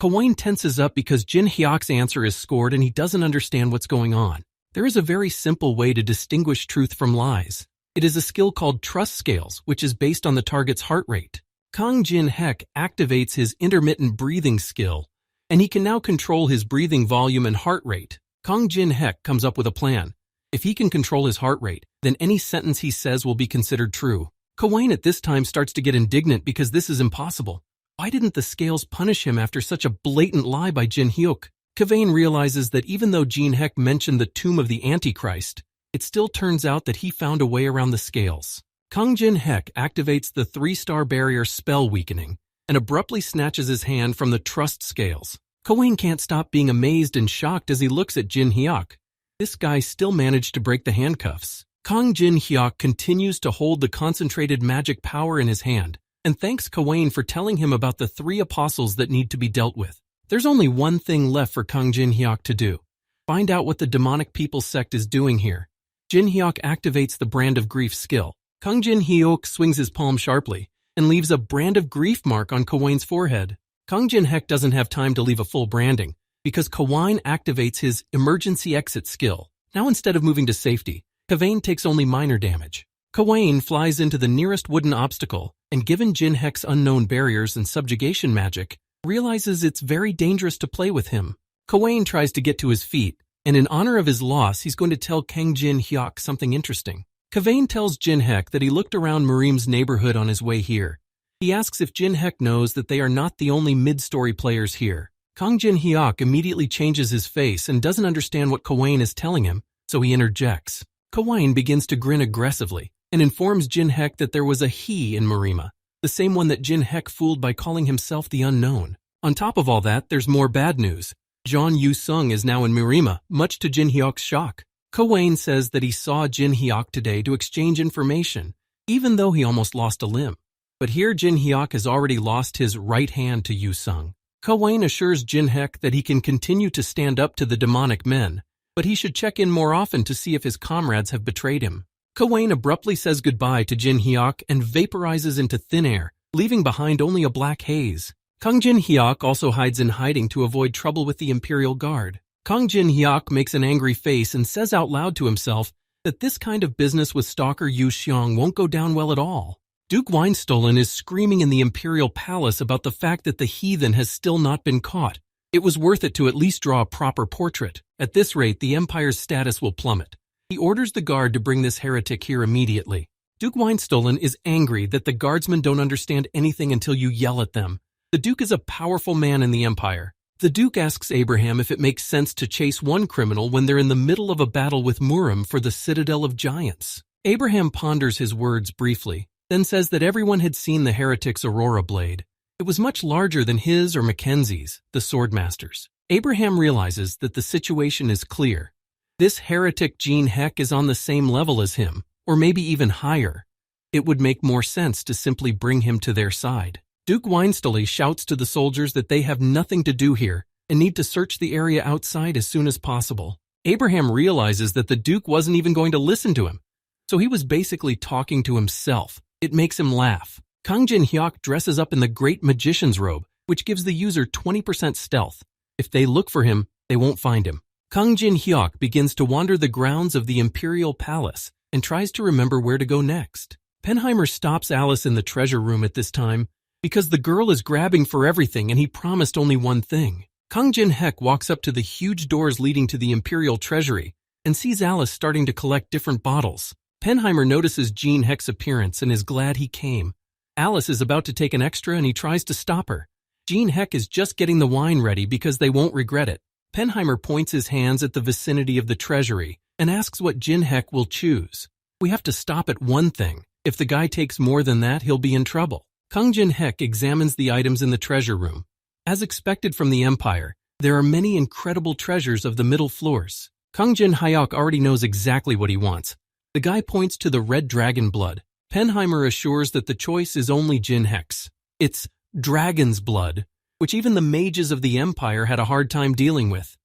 A: Kawain tenses up because Jin-hyuk's answer is scored and he doesn't understand what's going on. There is a very simple way to distinguish truth from lies. It is a skill called Trust Scales, which is based on the target's heart rate. Kang Jin-hyuk activates his intermittent breathing skill, and he can now control his breathing volume and heart rate. Kang Jin-hyuk comes up with a plan. If he can control his heart rate, then any sentence he says will be considered true. Kawain at this time starts to get indignant because this is impossible. Why didn't the scales punish him after such a blatant lie by Jin-hyuk? Kawain realizes that even though Jin-hyuk mentioned the tomb of the Antichrist, it still turns out that he found a way around the scales. Kang Jin-hyuk activates the 3-star barrier spell weakening and abruptly snatches his hand from the trust scales. Kawain can't stop being amazed and shocked as he looks at Jin-hyuk. This guy still managed to break the handcuffs. Kang Jin-hyuk continues to hold the concentrated magic power in his hand and thanks Kawain for telling him about the 3 apostles that need to be dealt with. There's only one thing left for Kang Jin-hyuk to do. Find out what the demonic people sect is doing here. Jin-hyuk activates the Brand of Grief skill. Kang Jin-hyuk swings his palm sharply and leaves a Brand of Grief mark on Kawain's forehead. Kang Jin-hyuk doesn't have time to leave a full branding because Kawain activates his Emergency Exit skill. Now instead of moving to safety, Kawain takes only minor damage. Kawain flies into the nearest wooden obstacle and given Jin-hyuk's unknown barriers and subjugation magic, realizes it's very dangerous to play with him. Kawain tries to get to his feet, and in honor of his loss, he's going to tell Kang Jin-hyuk something interesting. Kawain tells Jin-hyuk that he looked around Marim's neighborhood on his way here. He asks if Jin-hyuk knows that they are not the only mid-story players here. Kang Jin-hyuk immediately changes his face and doesn't understand what Kawain is telling him, so he interjects. Kawain begins to grin aggressively and informs Jin-hyuk that there was a he in Marima, the same one that Jin-hyuk fooled by calling himself the Unknown. On top of all that, there's more bad news. Jeon Yu-sung is now in Marima, much to Jin-hyuk's shock. Kawain says that he saw Jin-hyuk today to exchange information, even though he almost lost a limb. But here Jin-hyuk has already lost his right hand to Yu-sung. Kawain assures Jin-hyuk that he can continue to stand up to the demonic men, but he should check in more often to see if his comrades have betrayed him. Kawain abruptly says goodbye to Jin-hyuk and vaporizes into thin air, leaving behind only a black haze. Kang Jin-hyuk also hides in hiding to avoid trouble with the Imperial Guard. Kang Jin-hyuk makes an angry face and says out loud to himself that this kind of business with stalker Yu Xiong won't go down well at all. Duke Weinstolen is screaming in the Imperial Palace about the fact that the heathen has still not been caught. It was worth it to at least draw a proper portrait. At this rate, the Empire's status will plummet. He orders the guard to bring this heretic here immediately. Duke Weinstolen is angry that the guardsmen don't understand anything until you yell at them. The Duke is a powerful man in the Empire. The Duke asks Abraham if it makes sense to chase one criminal when they're in the middle of a battle with Murim for the Citadel of Giants. Abraham ponders his words briefly, then says that everyone had seen the heretic's Aurora blade. It was much larger than his or Mackenzie's, the swordmasters. Abraham realizes that the situation is clear. This heretic Jin-hyuk is on the same level as him, or maybe even higher. It would make more sense to simply bring him to their side. Duke Weinstolen shouts to the soldiers that they have nothing to do here and need to search the area outside as soon as possible. Abraham realizes that the Duke wasn't even going to listen to him, so he was basically talking to himself. It makes him laugh. Kang Jin-hyuk dresses up in the Great Magician's robe, which gives the user 20% stealth. If they look for him, they won't find him. Kang Jin-hyuk begins to wander the grounds of the Imperial Palace and tries to remember where to go next. Penheimer stops Alice in the treasure room at this time because the girl is grabbing for everything and he promised only one thing. Kang Jin-hyuk walks up to the huge doors leading to the Imperial Treasury and sees Alice starting to collect different bottles. Penheimer notices Jin-hyuk's appearance and is glad he came. Alice is about to take an extra and he tries to stop her. Jin-hyuk is just getting the wine ready because they won't regret it. Penheimer points his hands at the vicinity of the treasury and asks what Jin-hyuk will choose. We have to stop at one thing. If the guy takes more than that, he'll be in trouble. Kang Jin-hyuk examines the items in the treasure room. As expected from the Empire, there are many incredible treasures of the middle floors. Kang Jin-hyuk already knows exactly what he wants. The guy points to the red dragon blood. Penheimer assures that the choice is only Jin-hyuk's. It's dragon's blood, which even the mages of the Empire had a hard time dealing with.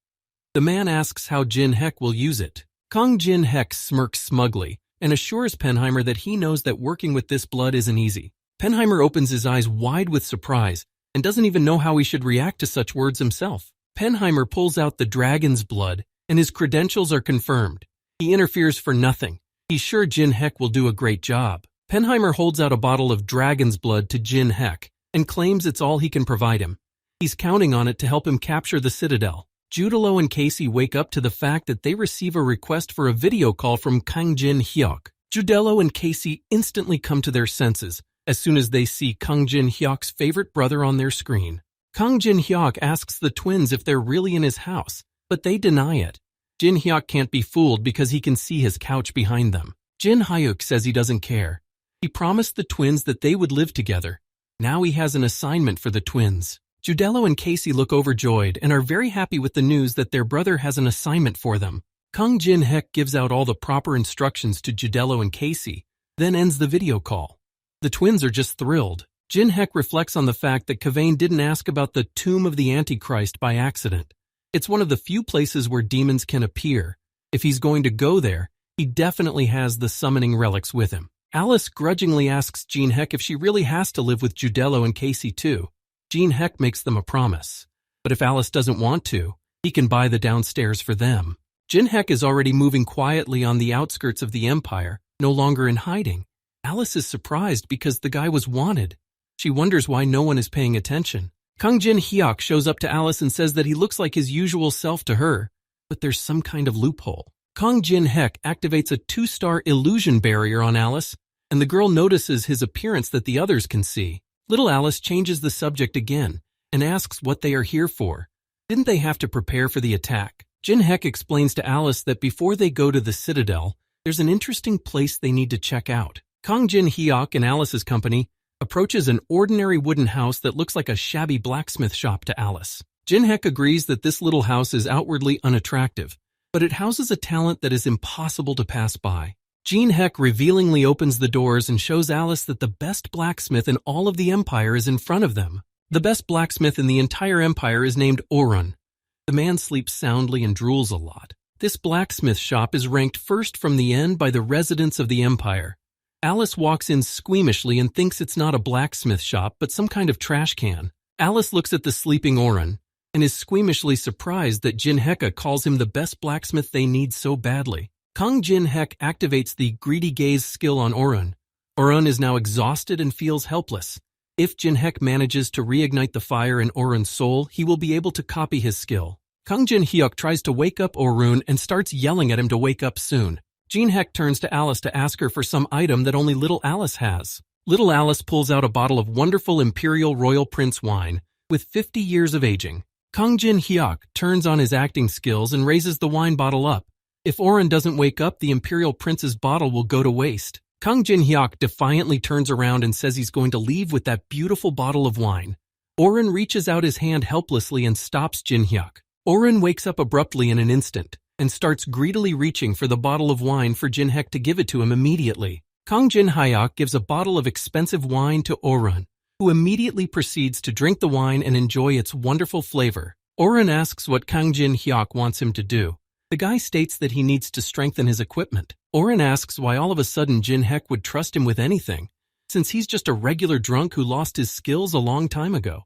A: The man asks how Jin Hek will use it. Kang Jin Hek smirks smugly and assures Penheimer that he knows that working with this blood isn't easy. Penheimer opens his eyes wide with surprise and doesn't even know how he should react to such words himself. Penheimer pulls out the dragon's blood and his credentials are confirmed. He interferes for nothing. He's sure Jin Hek will do a great job. Penheimer holds out a bottle of dragon's blood to Jin Hek and claims it's all he can provide him. He's counting on it to help him capture the Citadel. Judelo and Casey wake up to the fact that they receive a request for a video call from Kang Jin Hyuk. Judelo and Casey instantly come to their senses as soon as they see Kang Jin Hyuk's favorite brother on their screen. Kang Jin Hyuk asks the twins if they're really in his house, but they deny it. Jin Hyuk can't be fooled because he can see his couch behind them. Jin Hyuk says he doesn't care. He promised the twins that they would live together. Now he has an assignment for the twins. Judelo and Casey look overjoyed and are very happy with the news that their brother has an assignment for them. Kang Jin Hek gives out all the proper instructions to Judelo and Casey, then ends the video call. The twins are just thrilled. Jin Hek reflects on the fact that Kavane didn't ask about the Tomb of the Antichrist by accident. It's one of the few places where demons can appear. If he's going to go there, he definitely has the summoning relics with him. Alice grudgingly asks Jin Hek if she really has to live with Judelo and Casey too. Jin Hek makes them a promise, but if Alice doesn't want to, he can buy the downstairs for them. Jin Hek is already moving quietly on the outskirts of the Empire, no longer in hiding. Alice is surprised because the guy was wanted. She wonders why no one is paying attention. Kang Jin Hyuk shows up to Alice and says that he looks like his usual self to her, but there's some kind of loophole. Kang Jin Hek activates a 2-star illusion barrier on Alice, and the girl notices his appearance that the others can see. Little Alice changes the subject again and asks what they are here for. Didn't they have to prepare for the attack? Jin Hek explains to Alice that before they go to the Citadel, there's an interesting place they need to check out. Kang Jin Hyuk and Alice's company approaches an ordinary wooden house that looks like a shabby blacksmith shop to Alice. Jin Hek agrees that this little house is outwardly unattractive, but it houses a talent that is impossible to pass by. Jin Hek revealingly opens the doors and shows Alice that the best blacksmith in all of the Empire is in front of them. The best blacksmith in the entire Empire is named Orun. The man sleeps soundly and drools a lot. This blacksmith shop is ranked first from the end by the residents of the Empire. Alice walks in squeamishly and thinks it's not a blacksmith shop but some kind of trash can. Alice looks at the sleeping Orun and is squeamishly surprised that Jin Hek calls him the best blacksmith they need so badly. Kang Jin Hek activates the greedy gaze skill on Orun. Orun is now exhausted and feels helpless. If Jin Hek manages to reignite the fire in Orun's soul, he will be able to copy his skill. Kang Jin Hyuk tries to wake up Orun and starts yelling at him to wake up soon. Jin Hek turns to Alice to ask her for some item that only little Alice has. Little Alice pulls out a bottle of wonderful Imperial Royal Prince wine with 50 years of aging. Kang Jin Hyuk turns on his acting skills and raises the wine bottle up. If Orun doesn't wake up, the Imperial Prince's bottle will go to waste. Kang Jin Hyuk defiantly turns around and says he's going to leave with that beautiful bottle of wine. Orun reaches out his hand helplessly and stops Jin Hyuk. Orun wakes up abruptly in an instant and starts greedily reaching for the bottle of wine for Jin Hek to give it to him immediately. Kang Jin Hyuk gives a bottle of expensive wine to Orun, who immediately proceeds to drink the wine and enjoy its wonderful flavor. Orun asks what Kang Jin Hyuk wants him to do. The guy states that he needs to strengthen his equipment. Orun asks why all of a sudden Jin Hek would trust him with anything, since he's just a regular drunk who lost his skills a long time ago.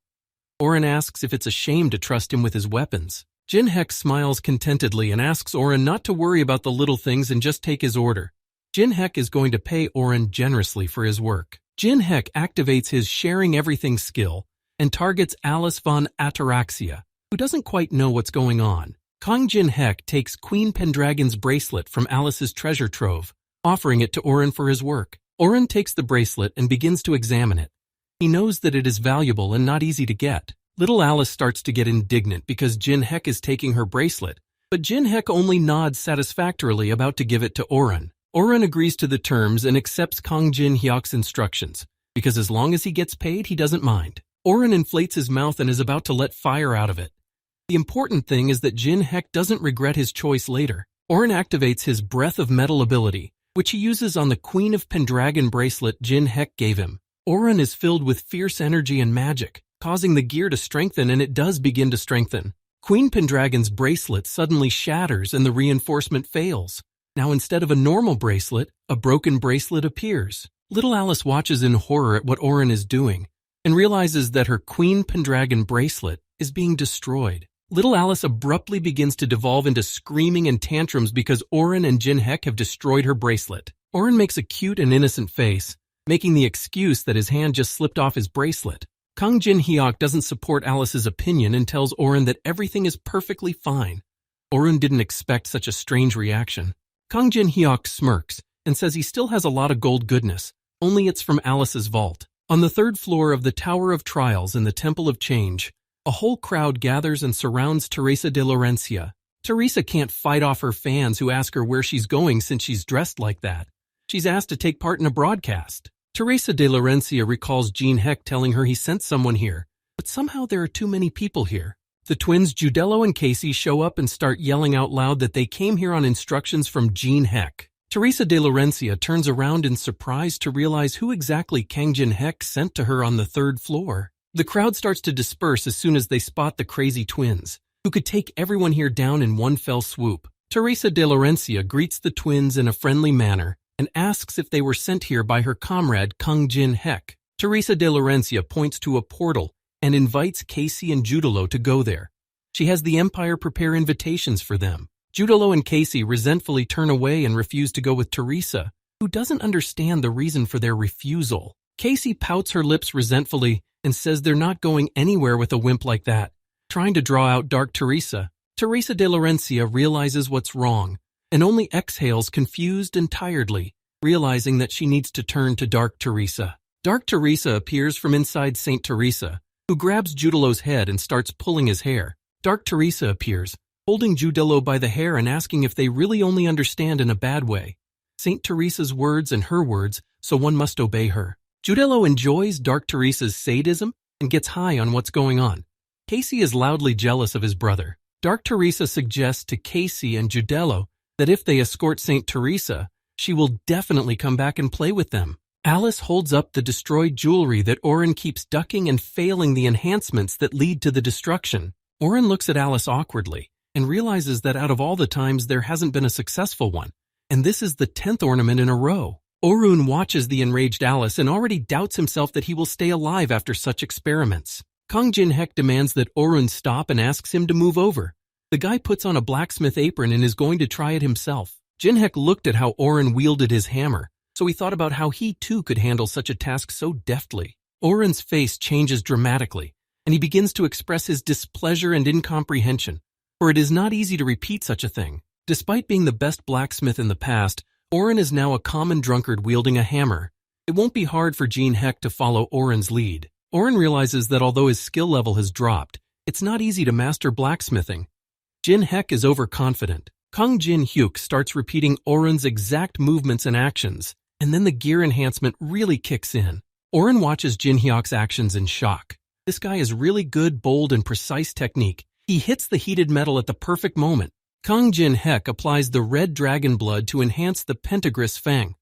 A: Orun asks if it's a shame to trust him with his weapons. Jin Hek smiles contentedly and asks Orun not to worry about the little things and just take his order. Jin Hek is going to pay Orun generously for his work. Jin Hek activates his sharing everything skill and targets Alice von Ataraxia, who doesn't quite know what's going on. Kang Jin Hek takes Queen Pendragon's bracelet from Alice's treasure trove, offering it to Orun for his work. Orun takes the bracelet and begins to examine it. He knows that it is valuable and not easy to get. Little Alice starts to get indignant because Jin Hek is taking her bracelet, but Jin Hek only nods satisfactorily about to give it to Orun. Orun agrees to the terms and accepts Kang Jin Hyuk's instructions, because as long as he gets paid, he doesn't mind. Orun inflates his mouth and is about to let fire out of it. The important thing is that Jin Hek doesn't regret his choice later. Orun activates his Breath of Metal ability, which he uses on the Queen of Pendragon bracelet Jin Hek gave him. Oren is filled with fierce energy and magic, causing the gear to strengthen, and it does begin to strengthen. Queen Pendragon's bracelet suddenly shatters and the reinforcement fails. Now instead of a normal bracelet, a broken bracelet appears. Little Alice watches in horror at what Oren is doing and realizes that her Queen Pendragon bracelet is being destroyed. Little Alice abruptly begins to devolve into screaming and tantrums because Oren and Jinhek have destroyed her bracelet. Oren makes a cute and innocent face, making the excuse that his hand just slipped off his bracelet. Kang Jin-hyuk doesn't support Alice's opinion and tells Oren that everything is perfectly fine. Oren didn't expect such a strange reaction. Kang Jin-hyuk smirks and says he still has a lot of gold goodness, only it's from Alice's vault. On the third floor of the Tower of Trials in the Temple of Change, a whole crowd gathers and surrounds Teresa de Laurencia. Teresa can't fight off her fans who ask her where she's going since she's dressed like that. She's asked to take part in a broadcast. Teresa de Laurencia recalls Jinhek telling her he sent someone here, but somehow there are too many people here. The twins Judello and Casey show up and start yelling out loud that they came here on instructions from Jinhek. Teresa de Laurencia turns around in surprise to realize who exactly Kang Jinhek sent to her on the third floor. The crowd starts to disperse as soon as they spot the crazy twins, who could take everyone here down in one fell swoop. Teresa de Laurencia greets the twins in a friendly manner and asks if they were sent here by her comrade Kang Jinhek. Teresa de Laurencia points to a portal and invites Casey and Judello to go there. She has the Empire prepare invitations for them. Judello and Casey resentfully turn away and refuse to go with Teresa, who doesn't understand the reason for their refusal. Casey pouts her lips resentfully and says they're not going anywhere with a wimp like that, trying to draw out Dark Teresa. Teresa de Laurencia realizes what's wrong and only exhales confused and tiredly, realizing that she needs to turn to Dark Teresa. Dark Teresa appears from inside Saint Teresa, who grabs Judello's head and starts pulling his hair. Dark Teresa appears, holding Judello by the hair and asking if they really only understand in a bad way. Saint Teresa's words and her words, so one must obey her. Judello enjoys Dark Teresa's sadism and gets high on what's going on. Casey is loudly jealous of his brother. Dark Teresa suggests to Casey and Judello that if they escort Saint Teresa, she will definitely come back and play with them. Alice holds up the destroyed jewelry that Oren keeps ducking and failing the enhancements that lead to the destruction. Oren looks at Alice awkwardly and realizes that out of all the times there hasn't been a successful one, and this is the 10th ornament in a row. Orun watches the enraged Alice and already doubts himself that he will stay alive after such experiments. Kang Jinhek demands that Orun stop and asks him to move over. The guy puts on a blacksmith apron and is going to try it himself. Jinhek looked at how Orun wielded his hammer, so he thought about how he too could handle such a task so deftly. Orun's face changes dramatically, and he begins to express his displeasure and incomprehension, for it is not easy to repeat such a thing. Despite being the best blacksmith in the past, Oren is now a common drunkard wielding a hammer. It won't be hard for Jinhek to follow Oren's lead. Oren realizes that although his skill level has dropped, it's not easy to master blacksmithing. Jinhek is overconfident. Kang Jin-hyuk starts repeating Oren's exact movements and actions, and then the gear enhancement really kicks in. Oren watches Jin-hyuk's actions in shock. This guy is really good, bold, and precise technique. He hits the heated metal at the perfect moment. Kang Jin-hyuk applies the red dragon blood to enhance the Pentagris Fang.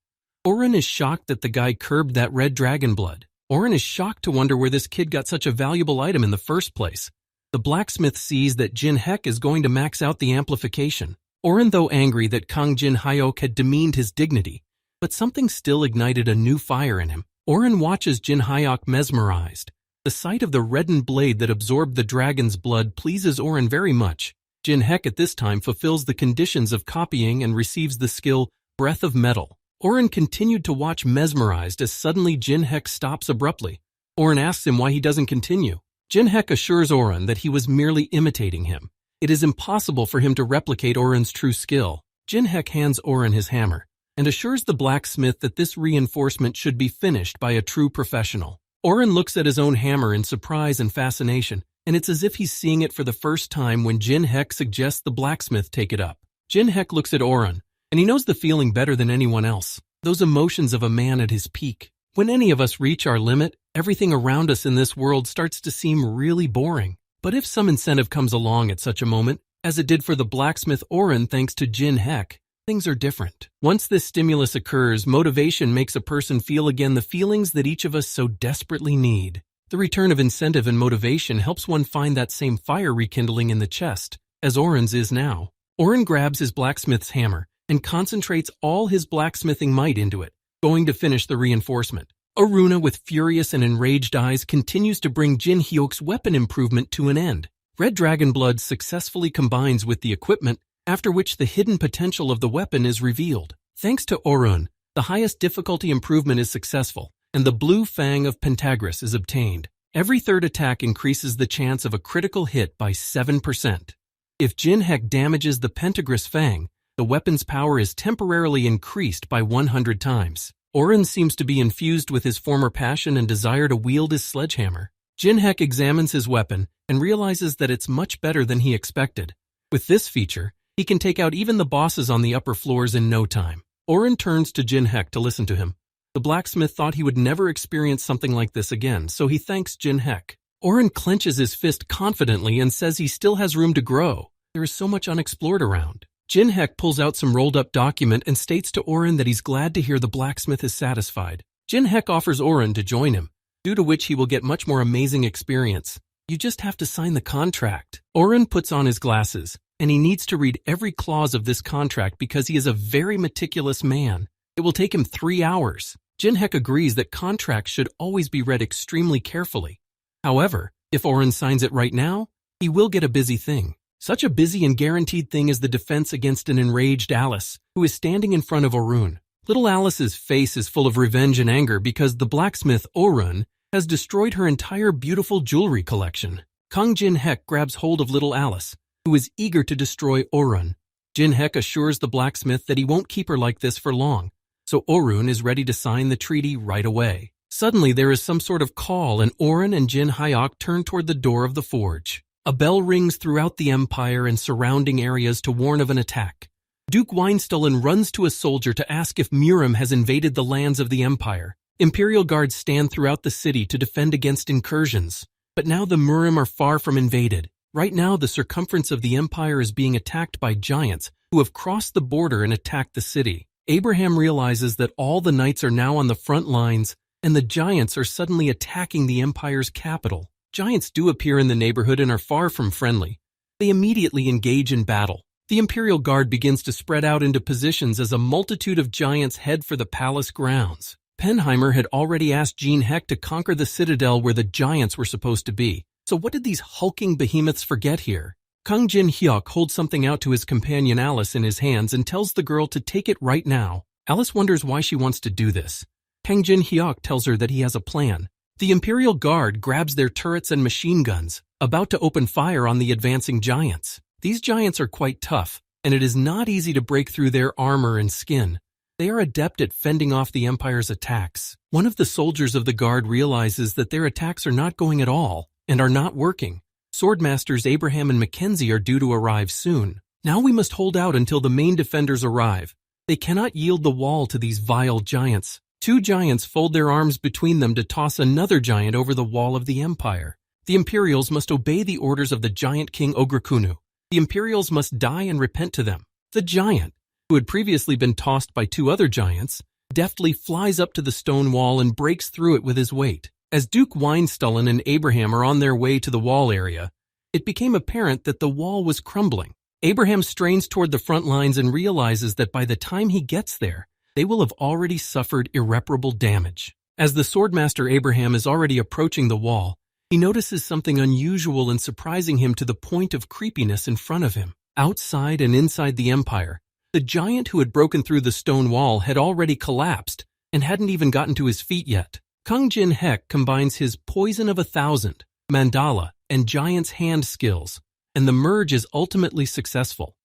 A: Oren is shocked that the guy curbed that red dragon blood. Oren is shocked to wonder where this kid got such a valuable item in the first place. The blacksmith sees that Jinhek is going to max out the amplification. Oren, though angry that Kang Jin-hyuk had demeaned his dignity, but something still ignited a new fire in him. Oren watches Jin-hyuk mesmerized. The sight of the reddened blade that absorbed the dragon's blood pleases Oren very much. Jinhek at this time fulfills the conditions of copying and receives the skill Breath of Metal. Oren continued to watch mesmerized as suddenly Jinhek stops abruptly. Oren asks him why he doesn't continue. Jinhek assures Oren that he was merely imitating him. It is impossible for him to replicate Oren's true skill. Jinhek hands Oren his hammer and assures the blacksmith that this reinforcement should be finished by a true professional. Oren looks at his own hammer in surprise and fascination, and it's as if he's seeing it for the first time when Jinhek suggests the blacksmith take it up. Jinhek looks at Oren, and he knows the feeling better than anyone else, those emotions of a man at his peak. When any of us reach our limit, everything around us in this world starts to seem really boring. But if some incentive comes along at such a moment, as it did for the blacksmith Oren thanks to Jinhek, things are different. Once this stimulus occurs, motivation makes a person feel again the feelings that each of us so desperately need. The return of incentive and motivation helps one find that same fire rekindling in the chest, as Oren's is now. Oren grabs his blacksmith's hammer and concentrates all his blacksmithing might into it, going to finish the reinforcement. Aruna, with furious and enraged eyes, continues to bring Jin Hyuk's weapon improvement to an end. Red Dragon Blood successfully combines with the equipment, after which the hidden potential of the weapon is revealed. Thanks to Orun, the highest difficulty improvement is successful, and the Blue Fang of Pentagris is obtained. Every third attack increases the chance of a critical hit by 7%. If Jin Hek damages the Pentagris Fang, the weapon's power is temporarily increased by 100 times. Orun seems to be infused with his former passion and desire to wield his sledgehammer. Jin Hek examines his weapon and realizes that it's much better than he expected. With this feature, he can take out even the bosses on the upper floors in no time. Orun turns to Jin Hek to listen to him. The blacksmith thought he would never experience something like this again, so he thanks Jin Hek. Orun clenches his fist confidently and says he still has room to grow. There is so much unexplored around. Jin Hek pulls out some rolled-up document and states to Orun that he's glad to hear the blacksmith is satisfied. Jin Hek offers Orun to join him, due to which he will get much more amazing experience. You just have to sign the contract. Orun puts on his glasses, and he needs to read every clause of this contract because he is a very meticulous man. It will take him 3 hours. Jin Hek agrees that contracts should always be read extremely carefully. However, if Orun signs it right now, he will get a busy thing. Such a busy and guaranteed thing is the defense against an enraged Alice, who is standing in front of Orun. Little Alice's face is full of revenge and anger because the blacksmith Orun has destroyed her entire beautiful jewelry collection. Kang Jin Hek grabs hold of little Alice, who is eager to destroy Orun. Jin Hek assures the blacksmith that he won't keep her like this for long, so Orun is ready to sign the treaty right away. Suddenly there is some sort of call and Orun and Jin Hyuk turn toward the door of the forge. A bell rings throughout the empire and surrounding areas to warn of an attack. Duke Weinstullen runs to a soldier to ask if Murim has invaded the lands of the empire. Imperial guards stand throughout the city to defend against incursions, but now the Murim are far from invaded. Right now the circumference of the empire is being attacked by giants who have crossed the border and attacked the city. Abraham realizes that all the knights are now on the front lines and the giants are suddenly attacking the empire's capital. Giants do appear in the neighborhood and are far from friendly. They immediately engage in battle. The Imperial Guard begins to spread out into positions as a multitude of giants head for the palace grounds. Penheimer had already asked Jin Hek to conquer the citadel where the giants were supposed to be. So what did these hulking behemoths forget here? Kang Jin Hyuk holds something out to his companion Alice in his hands and tells the girl to take it right now. Alice wonders why she wants to do this. Kang Jin Hyuk tells her that he has a plan. The Imperial Guard grabs their turrets and machine guns, about to open fire on the advancing giants. These giants are quite tough, and it is not easy to break through their armor and skin. They are adept at fending off the Empire's attacks. One of the soldiers of the Guard realizes that their attacks are not going at all, and are not working. Swordmasters Abraham and Mackenzie are due to arrive soon. Now we must hold out until the main defenders arrive. They cannot yield the wall to these vile giants. 2 giants fold their arms between them to toss another giant over the wall of the Empire. The Imperials must obey the orders of the giant king Ograkunu. The Imperials must die and repent to them. The giant, who had previously been tossed by 2 other giants, deftly flies up to the stone wall and breaks through it with his weight. As Duke Weinstullen and Abraham are on their way to the wall area, it became apparent that the wall was crumbling. Abraham strains toward the front lines and realizes that by the time he gets there, they will have already suffered irreparable damage. As the swordmaster Abraham is already approaching the wall, he notices something unusual and surprising him to the point of creepiness in front of him. Outside and inside the Empire, the giant who had broken through the stone wall had already collapsed and hadn't even gotten to his feet yet. Kang Jin Hek combines his Poison of 1,000, Mandala, and Giant's Hand skills, and the merge is ultimately successful.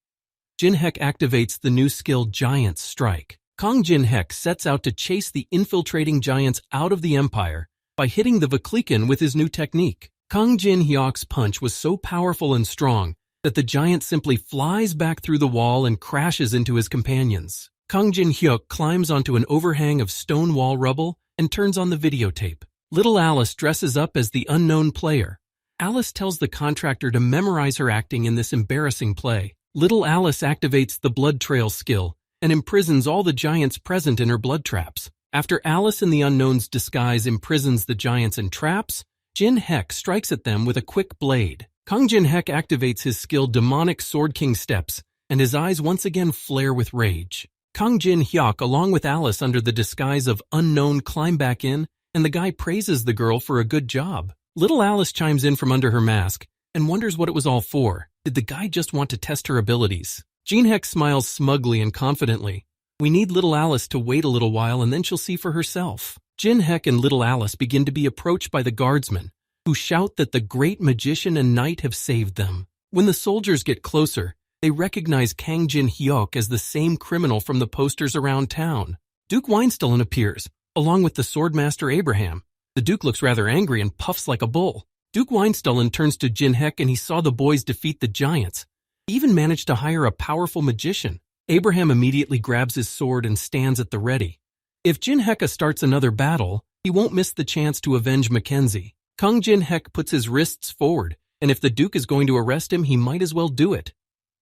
A: Jin Hek activates the new skill Giant's Strike. Kang Jin Hek sets out to chase the infiltrating giants out of the Empire by hitting the Vaklikan with his new technique. Kang Jin Hyuk's punch was so powerful and strong that the giant simply flies back through the wall and crashes into his companions. Kang Jin Hyuk climbs onto an overhang of stone wall rubble and turns on the videotape. Little Alice dresses up as the unknown player. Alice tells the contractor to memorize her acting in this embarrassing play. Little Alice activates the Blood Trail skill and imprisons all the giants present in her blood traps. After Alice in the Unknown's disguise imprisons the giants in traps, Jin Hek strikes at them with a quick blade. Kang Jin Hek activates his skill Demonic Sword King Steps, and his eyes once again flare with rage. Kang Jin Hyuk, along with Alice under the disguise of Unknown, climb back in, and the guy praises the girl for a good job. Little Alice chimes in from under her mask and wonders what it was all for. Did the guy just want to test her abilities? Jin Hek smiles smugly and confidently. We need little Alice to wait a little while and then she'll see for herself. Jin Hek and little Alice begin to be approached by the guardsmen, who shout that the great magician and knight have saved them. When the soldiers get closer, they recognize Kang Jin Hyuk as the same criminal from the posters around town. Duke Weinstullen appears, along with the swordmaster Abraham. The Duke looks rather angry and puffs like a bull. Duke Weinstullen turns to Jin Hek and he saw the boys defeat the giants. He even managed to hire a powerful magician. Abraham immediately grabs his sword and stands at the ready. If Jin Hek starts another battle, he won't miss the chance to avenge Mackenzie. Kang Jin Hek puts his wrists forward, and if the Duke is going to arrest him, he might as well do it.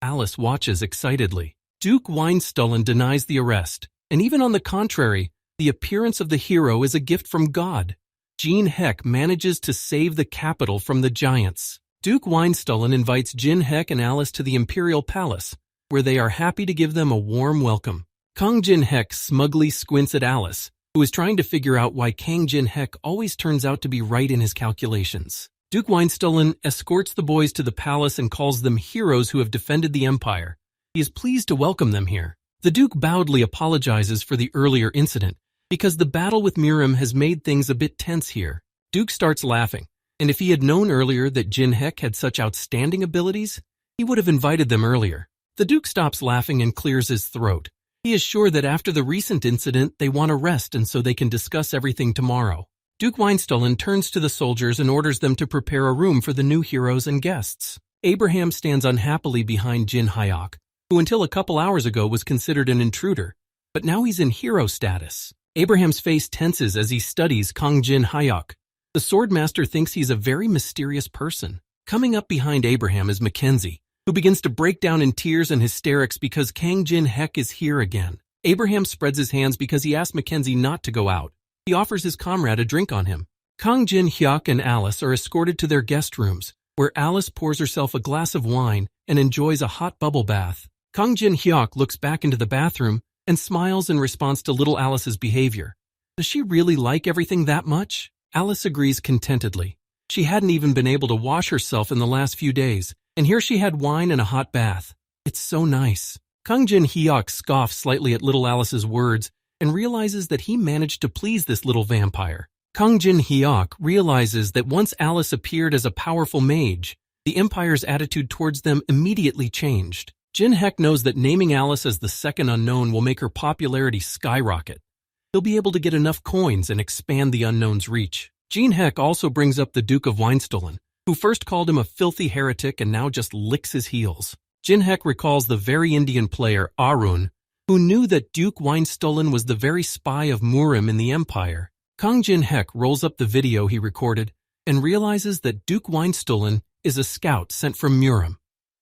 A: Alice watches excitedly. Duke Weinstullen denies the arrest, and even on the contrary, the appearance of the hero is a gift from God. Jin Hek manages to save the capital from the giants. Duke Weinstullen invites Jin Hek and Alice to the Imperial Palace, where they are happy to give them a warm welcome. Kang Jin Hek smugly squints at Alice, who is trying to figure out why Kang Jin Hek always turns out to be right in his calculations. Duke Weinstullen escorts the boys to the palace and calls them heroes who have defended the empire. He is pleased to welcome them here. The Duke bowedly apologizes for the earlier incident, because the battle with Miriam has made things a bit tense here. Duke starts laughing, and if he had known earlier that Jin Hek had such outstanding abilities, he would have invited them earlier. The Duke stops laughing and clears his throat. He is sure that after the recent incident, they want to rest and so they can discuss everything tomorrow. Duke Weinstullen turns to the soldiers and orders them to prepare a room for the new heroes and guests. Abraham stands unhappily behind Jin Hyuk, who until a couple hours ago was considered an intruder, but now he's in hero status. Abraham's face tenses as he studies Kang Jin Hyuk. The swordmaster thinks he's a very mysterious person. Coming up behind Abraham is Mackenzie, who begins to break down in tears and hysterics because Kang Jin Hek is here again. Abraham spreads his hands because he asked Mackenzie not to go out. He offers his comrade a drink on him. Kang Jin Hyuk and Alice are escorted to their guest rooms, where Alice pours herself a glass of wine and enjoys a hot bubble bath. Kang Jin Hyuk looks back into the bathroom and smiles in response to little Alice's behavior. Does she really like everything that much? Alice agrees contentedly. She hadn't even been able to wash herself in the last few days, and here she had wine and a hot bath. It's so nice. Kang Jin Hyuk scoffs slightly at little Alice's words and realizes that he managed to please this little vampire. Kang Jin Hyuk realizes that once Alice appeared as a powerful mage, the Empire's attitude towards them immediately changed. Jin Hek knows that naming Alice as the second unknown will make her popularity skyrocket. He'll be able to get enough coins and expand the unknown's reach. Jin Hek also brings up the Duke of Weinstullen, who first called him a filthy heretic and now just licks his heels. Jin Hek recalls the very Indian player, Arun, who knew that Duke Weinstullen was the very spy of Murim in the Empire. Kang Jin Hek rolls up the video he recorded and realizes that Duke Weinstullen is a scout sent from Murim.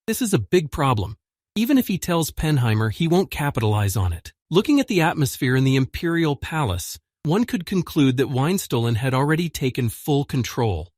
A: This is a big problem. Even if he tells Penheimer, he won't capitalize on it. Looking at the atmosphere in the Imperial Palace, one could conclude that Weinstullen had already taken full control.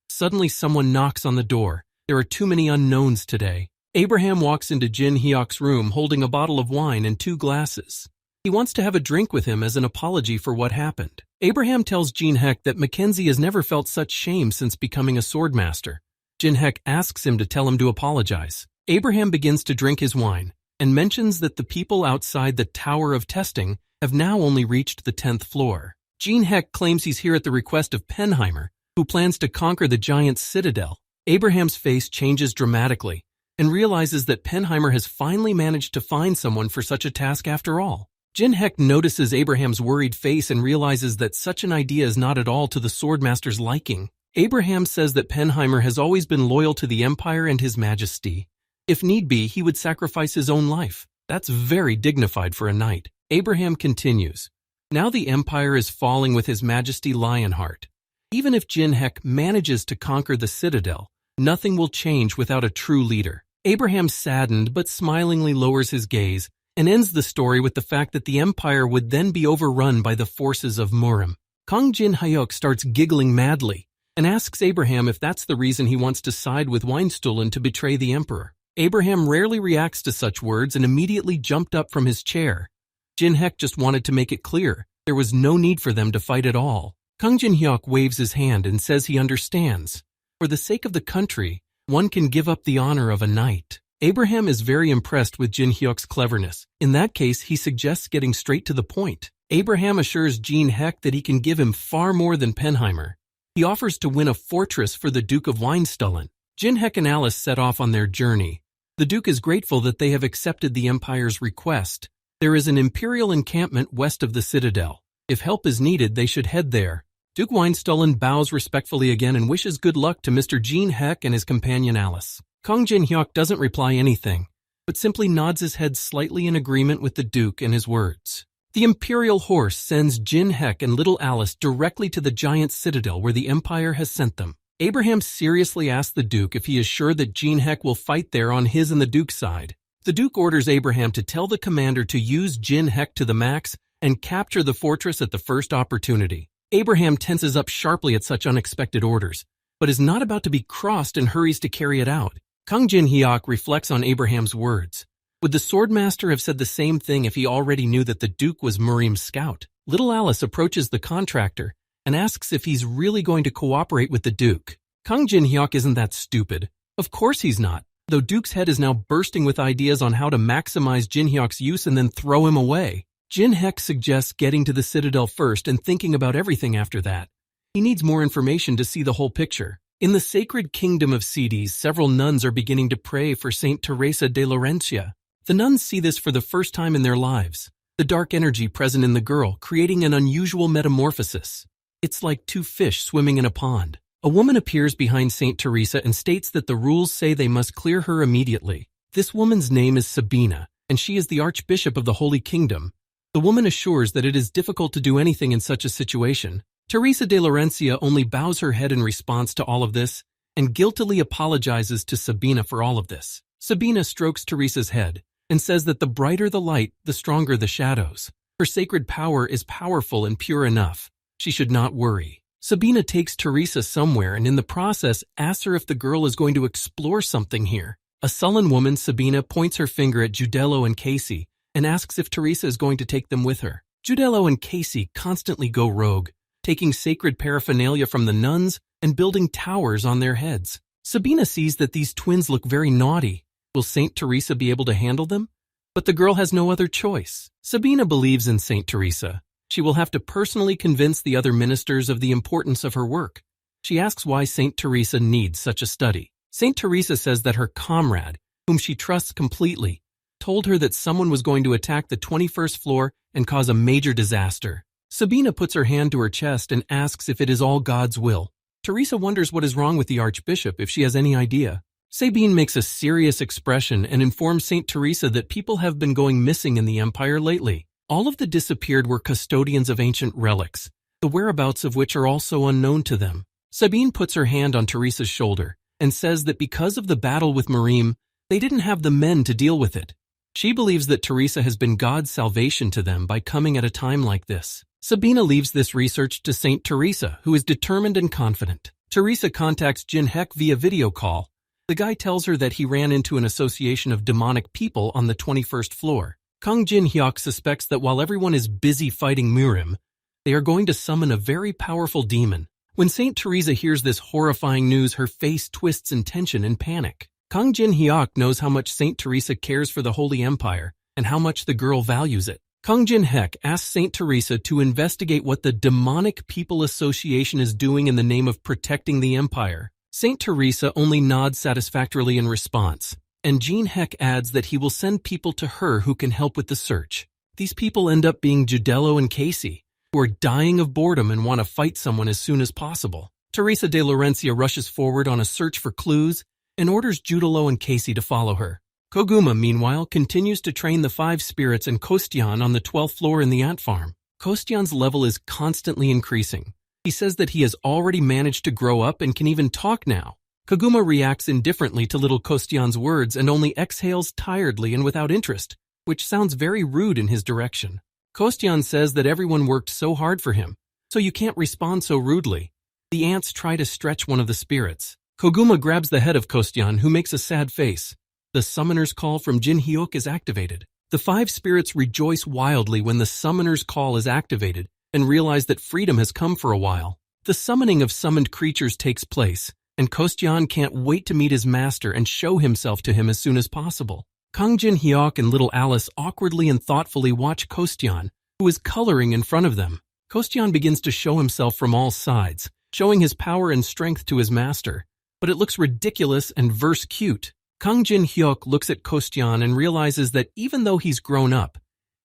A: Suddenly someone knocks on the door. There are too many unknowns today. Abraham walks into Jin Hyuk's room holding a bottle of wine and 2 glasses. He wants to have a drink with him as an apology for what happened. Abraham tells Jin Hek that Mackenzie has never felt such shame since becoming a swordmaster. Jin Hek asks him to tell him to apologize. Abraham begins to drink his wine and mentions that the people outside the Tower of Testing have now only reached the 10th floor. Jin Hek claims he's here at the request of Penheimer, who plans to conquer the giant's citadel. Abraham's face changes dramatically and realizes that Penheimer has finally managed to find someone for such a task after all. Jin Hek notices Abraham's worried face and realizes that such an idea is not at all to the swordmaster's liking. Abraham says that Penheimer has always been loyal to the Empire and His Majesty. If need be, he would sacrifice his own life. That's very dignified for a knight. Abraham continues. Now the Empire is falling with His Majesty Lionheart. Even if Jin Hek manages to conquer the citadel, nothing will change without a true leader. Abraham, saddened but smilingly, lowers his gaze and ends the story with the fact that the empire would then be overrun by the forces of Murim. Kang Jin-hyuk starts giggling madly and asks Abraham if that's the reason he wants to side with Weinstullen to betray the emperor. Abraham rarely reacts to such words and immediately jumped up from his chair. Jin-hyuk just wanted to make it clear there was no need for them to fight at all. Kang Jin-hyuk waves his hand and says he understands. For the sake of the country, one can give up the honor of a knight. Abraham is very impressed with Jin-hyuk's cleverness. In that case, he suggests getting straight to the point. Abraham assures Jin-hyuk that he can give him far more than Penheimer. He offers to win a fortress for the Duke of Weinstullen. Jin-hyuk and Alice set off on their journey. The Duke is grateful that they have accepted the Empire's request. There is an Imperial encampment west of the citadel. If help is needed, they should head there. Duke Weinstullen bows respectfully again and wishes good luck to Mr. Jin-hyuk and his companion Alice. Kang Jin-hyuk doesn't reply anything, but simply nods his head slightly in agreement with the Duke and his words. The Imperial horse sends Jin-hyuk and little Alice directly to the giant citadel where the Empire has sent them. Abraham seriously asks the Duke if he is sure that Jin-hyuk will fight there on his and the Duke's side. The Duke orders Abraham to tell the commander to use Jin-hyuk to the max and capture the fortress at the first opportunity. Abraham tenses up sharply at such unexpected orders, but is not about to be crossed and hurries to carry it out. Kang Jin-hyuk reflects on Abraham's words. Would the swordmaster have said the same thing if he already knew that the Duke was Murim's scout? Little Alice approaches the contractor and asks if he's really going to cooperate with the Duke. Kang Jin-hyuk isn't that stupid. Of course he's not, though Duke's head is now bursting with ideas on how to maximize Jin-hyuk's use and then throw him away. Jin-hyuk suggests getting to the citadel first and thinking about everything after that. He needs more information to see the whole picture. In the sacred kingdom of Cedes, several nuns are beginning to pray for Saint Teresa de Laurentia. The nuns see this for the first time in their lives, the dark energy present in the girl creating an unusual metamorphosis. It's like two fish swimming in a pond. A woman appears behind Saint Teresa and states that the rules say they must clear her immediately. This woman's name is Sabina, and she is the Archbishop of the Holy Kingdom. The woman assures that it is difficult to do anything in such a situation. Teresa de Laurentia only bows her head in response to all of this and guiltily apologizes to Sabina for all of this. Sabina strokes Teresa's head and says that the brighter the light, the stronger the shadows. Her sacred power is powerful and pure enough. She should not worry. Sabina takes Teresa somewhere and in the process asks her if the girl is going to explore something here. A sullen woman, Sabina, points her finger at Judello and Casey and asks if Teresa is going to take them with her. Judello and Casey constantly go rogue, taking sacred paraphernalia from the nuns and building towers on their heads. Sabina sees that these twins look very naughty. Will Saint Teresa be able to handle them? But the girl has no other choice. Sabina believes in Saint Teresa. She will have to personally convince the other ministers of the importance of her work. She asks why Saint Teresa needs such a study. Saint Teresa says that her comrade, whom she trusts completely, told her that someone was going to attack the 21st floor and cause a major disaster. Sabina puts her hand to her chest and asks if it is all God's will. Teresa wonders what is wrong with the Archbishop if she has any idea. Sabine makes a serious expression and informs Saint Teresa that people have been going missing in the Empire lately. All of the disappeared were custodians of ancient relics, the whereabouts of which are also unknown to them. Sabine puts her hand on Teresa's shoulder and says that because of the battle with Murim, they didn't have the men to deal with it. She believes that Teresa has been God's salvation to them by coming at a time like this. Sabina leaves this research to Saint Teresa, who is determined and confident. Teresa contacts Jin-hyuk via video call. The guy tells her that he ran into an association of demonic people on the 21st floor. Kang Jin-hyuk suspects that while everyone is busy fighting Murim, they are going to summon a very powerful demon. When Saint Teresa hears this horrifying news, her face twists in tension and panic. Kang Jin-hyuk knows how much Saint Teresa cares for the Holy Empire and how much the girl values it. Kang Jin-hyuk asks Saint Teresa to investigate what the Demonic People Association is doing in the name of protecting the Empire. Saint Teresa only nods satisfactorily in response, and Jin-hyuk adds that he will send people to her who can help with the search. These people end up being Judello and Casey, who are dying of boredom and want to fight someone as soon as possible. Teresa de Laurentia rushes forward on a search for clues and orders Judello and Casey to follow her. Koguma, meanwhile, continues to train the 5 spirits and Kostyan on the 12th floor in the ant farm. Kostyan's level is constantly increasing. He says that he has already managed to grow up and can even talk now. Koguma reacts indifferently to little Kostyan's words and only exhales tiredly and without interest. which sounds very rude in his direction. Kostyan says that everyone worked so hard for him, so you can't respond so rudely. The ants try to stretch one of the spirits. Koguma grabs the head of Kostyan, who makes a sad face. The summoner's call from Jin Hyuk is activated. The 5 spirits rejoice wildly when the summoner's call is activated and realize that freedom has come for a while. The summoning of summoned creatures takes place, and Kostyan can't wait to meet his master and show himself to him as soon as possible. Kang Jin Hyuk and little Alice awkwardly and thoughtfully watch Kostyan, who is coloring in front of them. Kostyan begins to show himself from all sides, showing his power and strength to his master, but it looks ridiculous and verse cute. Kang Jin Hyuk looks at Kostyan and realizes that even though he's grown up,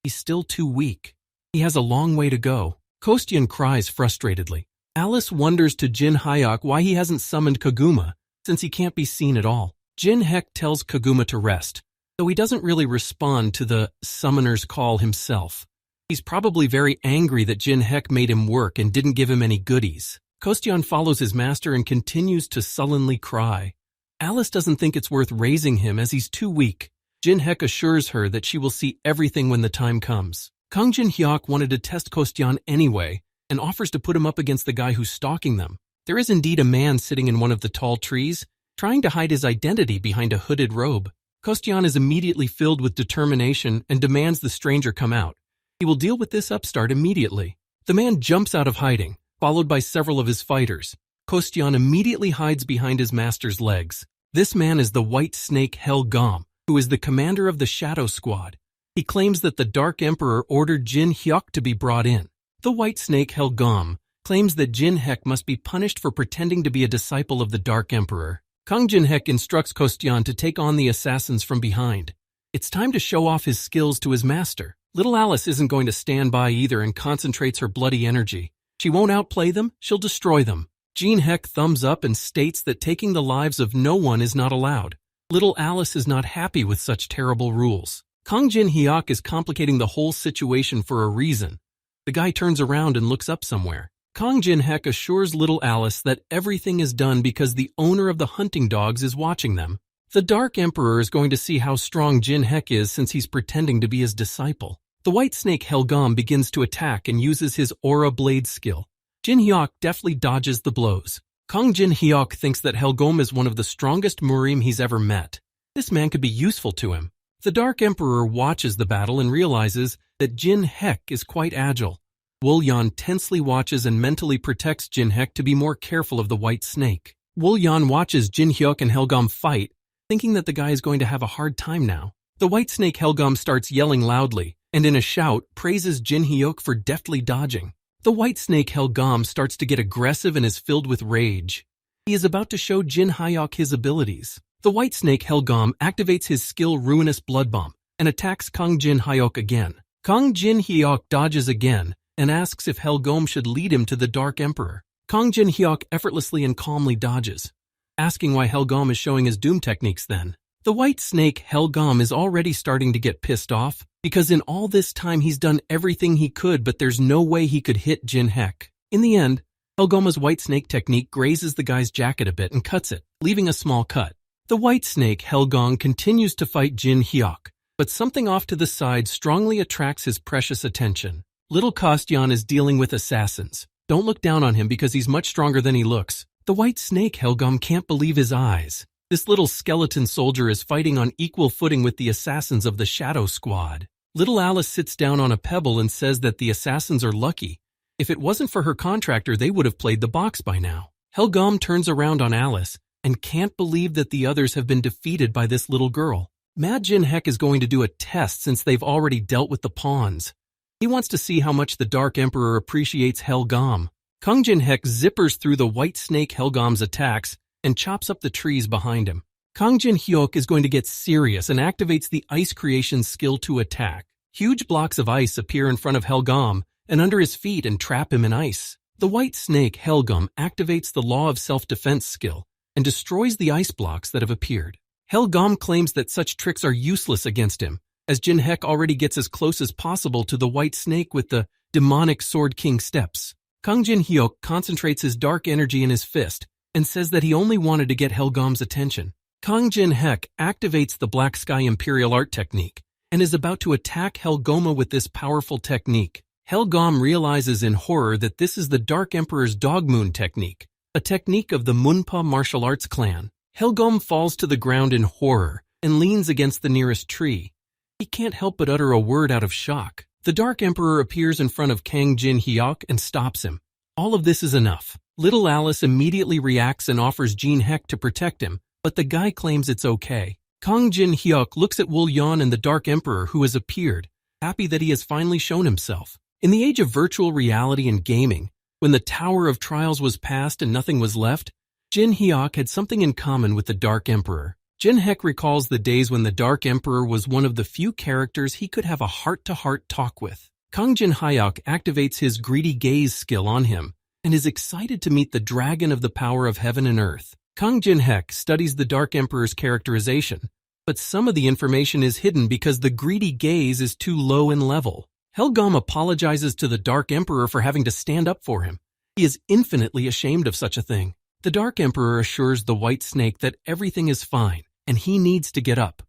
A: he's still too weak. He has a long way to go. Kostyan cries frustratedly. Alice wonders to Jin Hyuk why he hasn't summoned Koguma, since he can't be seen at all. Jin Hyuk tells Koguma to rest, though he doesn't really respond to the summoner's call himself. He's probably very angry that Jin Hyuk made him work and didn't give him any goodies. Kostyan follows his master and continues to sullenly cry. Alice doesn't think it's worth raising him as he's too weak. Jin Hyuk assures her that she will see everything when the time comes. Kang Jin Hyuk wanted to test Kostyan anyway and offers to put him up against the guy who's stalking them. There is indeed a man sitting in one of the tall trees, trying to hide his identity behind a hooded robe. Kostyan is immediately filled with determination and demands the stranger come out. He will deal with this upstart immediately. The man jumps out of hiding, followed by several of his fighters. Kostyan immediately hides behind his master's legs. This man is the White Snake Helgam, who is the commander of the Shadow Squad. He claims that the Dark Emperor ordered Jin Hyuk to be brought in. The White Snake Helgam claims that Jin Hyuk must be punished for pretending to be a disciple of the Dark Emperor. Kang Jin Hyuk instructs Kostyan to take on the assassins from behind. It's time to show off his skills to his master. Little Alice isn't going to stand by either and concentrates her bloody energy. She won't outplay them, she'll destroy them. Jin Hyuk thumbs up and states that taking the lives of no one is not allowed. Little Alice is not happy with such terrible rules. Kang Jin Hyuk is complicating the whole situation for a reason. The guy turns around and looks up somewhere. Kang Jin Hyuk assures little Alice that everything is done because the owner of the hunting dogs is watching them. The Dark Emperor is going to see how strong Jin Hyuk is since he's pretending to be his disciple. The White Snake Helgam begins to attack and uses his Aura Blade skill. Jin Hyuk deftly dodges the blows. Kang Jin Hyuk thinks that Helgam is one of the strongest Murim he's ever met. This man could be useful to him. The Dark Emperor watches the battle and realizes that Jin Hyuk is quite agile. Wulyan tensely watches and mentally protects Jin Hyuk to be more careful of the White Snake. Wulyan watches Jin Hyuk and Helgam fight, thinking that the guy is going to have a hard time now. The White Snake Helgam starts yelling loudly, and in a shout, praises Jin Hyuk for deftly dodging. The White Snake Helgam starts to get aggressive and is filled with rage. He is about to show Jin Hyuk his abilities. The White Snake Helgam activates his skill Ruinous Blood Bomb and attacks Kang Jin Hyuk again. Kang Jin Hyuk dodges again and asks if Helgam should lead him to the Dark Emperor. Kang Jin Hyuk effortlessly and calmly dodges, asking why Helgam is showing his doom techniques then. The White Snake Helgam is already starting to get pissed off because in all this time he's done everything he could, but there's no way he could hit Jin Hyuk. In the end, Helgama's White Snake technique grazes the guy's jacket a bit and cuts it, leaving a small cut. The White Snake Helgam continues to fight Jin Hyuk, but something off to the side strongly attracts his precious attention. Little Kostyan is dealing with assassins. Don't look down on him because he's much stronger than he looks. The White Snake Helgam can't believe his eyes. This little skeleton soldier is fighting on equal footing with the assassins of the Shadow Squad. Little Alice sits down on a pebble and says that the assassins are lucky. If it wasn't for her contractor, they would have played the box by now. Helgam turns around on Alice and can't believe that the others have been defeated by this little girl. Mad Jin Hyuk is going to do a test since they've already dealt with the pawns. He wants to see how much the Dark Emperor appreciates Helgam. Kang Jin Hyuk zippers through the White Snake Helgam's attacks and chops up the trees behind him. Kang Jin Hyuk is going to get serious and activates the Ice Creation skill to attack. Huge blocks of ice appear in front of Helgam and under his feet and trap him in ice. The White Snake Helgam activates the Law of Self-Defense skill and destroys the ice blocks that have appeared. Helgam claims that such tricks are useless against him, as Jin Hyuk already gets as close as possible to the White Snake with the demonic Sword King steps. Kang Jin Hyuk concentrates his dark energy in his fist and says that he only wanted to get Helgam's attention. Kang Jin Hyuk activates the Black Sky Imperial Art technique and is about to attack Helgoma with this powerful technique. Helgom realizes in horror that this is the Dark Emperor's Dog Moon technique, a technique of the Munpa martial arts clan. Helgom falls to the ground in horror and leans against the nearest tree. He can't help but utter a word out of shock. The Dark Emperor appears in front of Kang Jin-hyuk and stops him. All of this is enough. Little Alice immediately reacts and offers Jin-hek to protect him, but the guy claims it's okay. Kang Jin-hyuk looks at Woo-yeon and the Dark Emperor who has appeared, happy that he has finally shown himself. In the age of virtual reality and gaming, when the Tower of Trials was passed and nothing was left, Jin-hyuk had something in common with the Dark Emperor. Jin-hek recalls the days when the Dark Emperor was one of the few characters he could have a heart-to-heart talk with. Kang Jin-hyuk activates his greedy gaze skill on him and is excited to meet the dragon of the power of heaven and earth. Kang Jin-hek studies the Dark Emperor's characterization, but some of the information is hidden because the greedy gaze is too low in level. Helgom apologizes to the Dark Emperor for having to stand up for him. He is infinitely ashamed of such a thing. The Dark Emperor assures the White Snake that everything is fine and he needs to get up.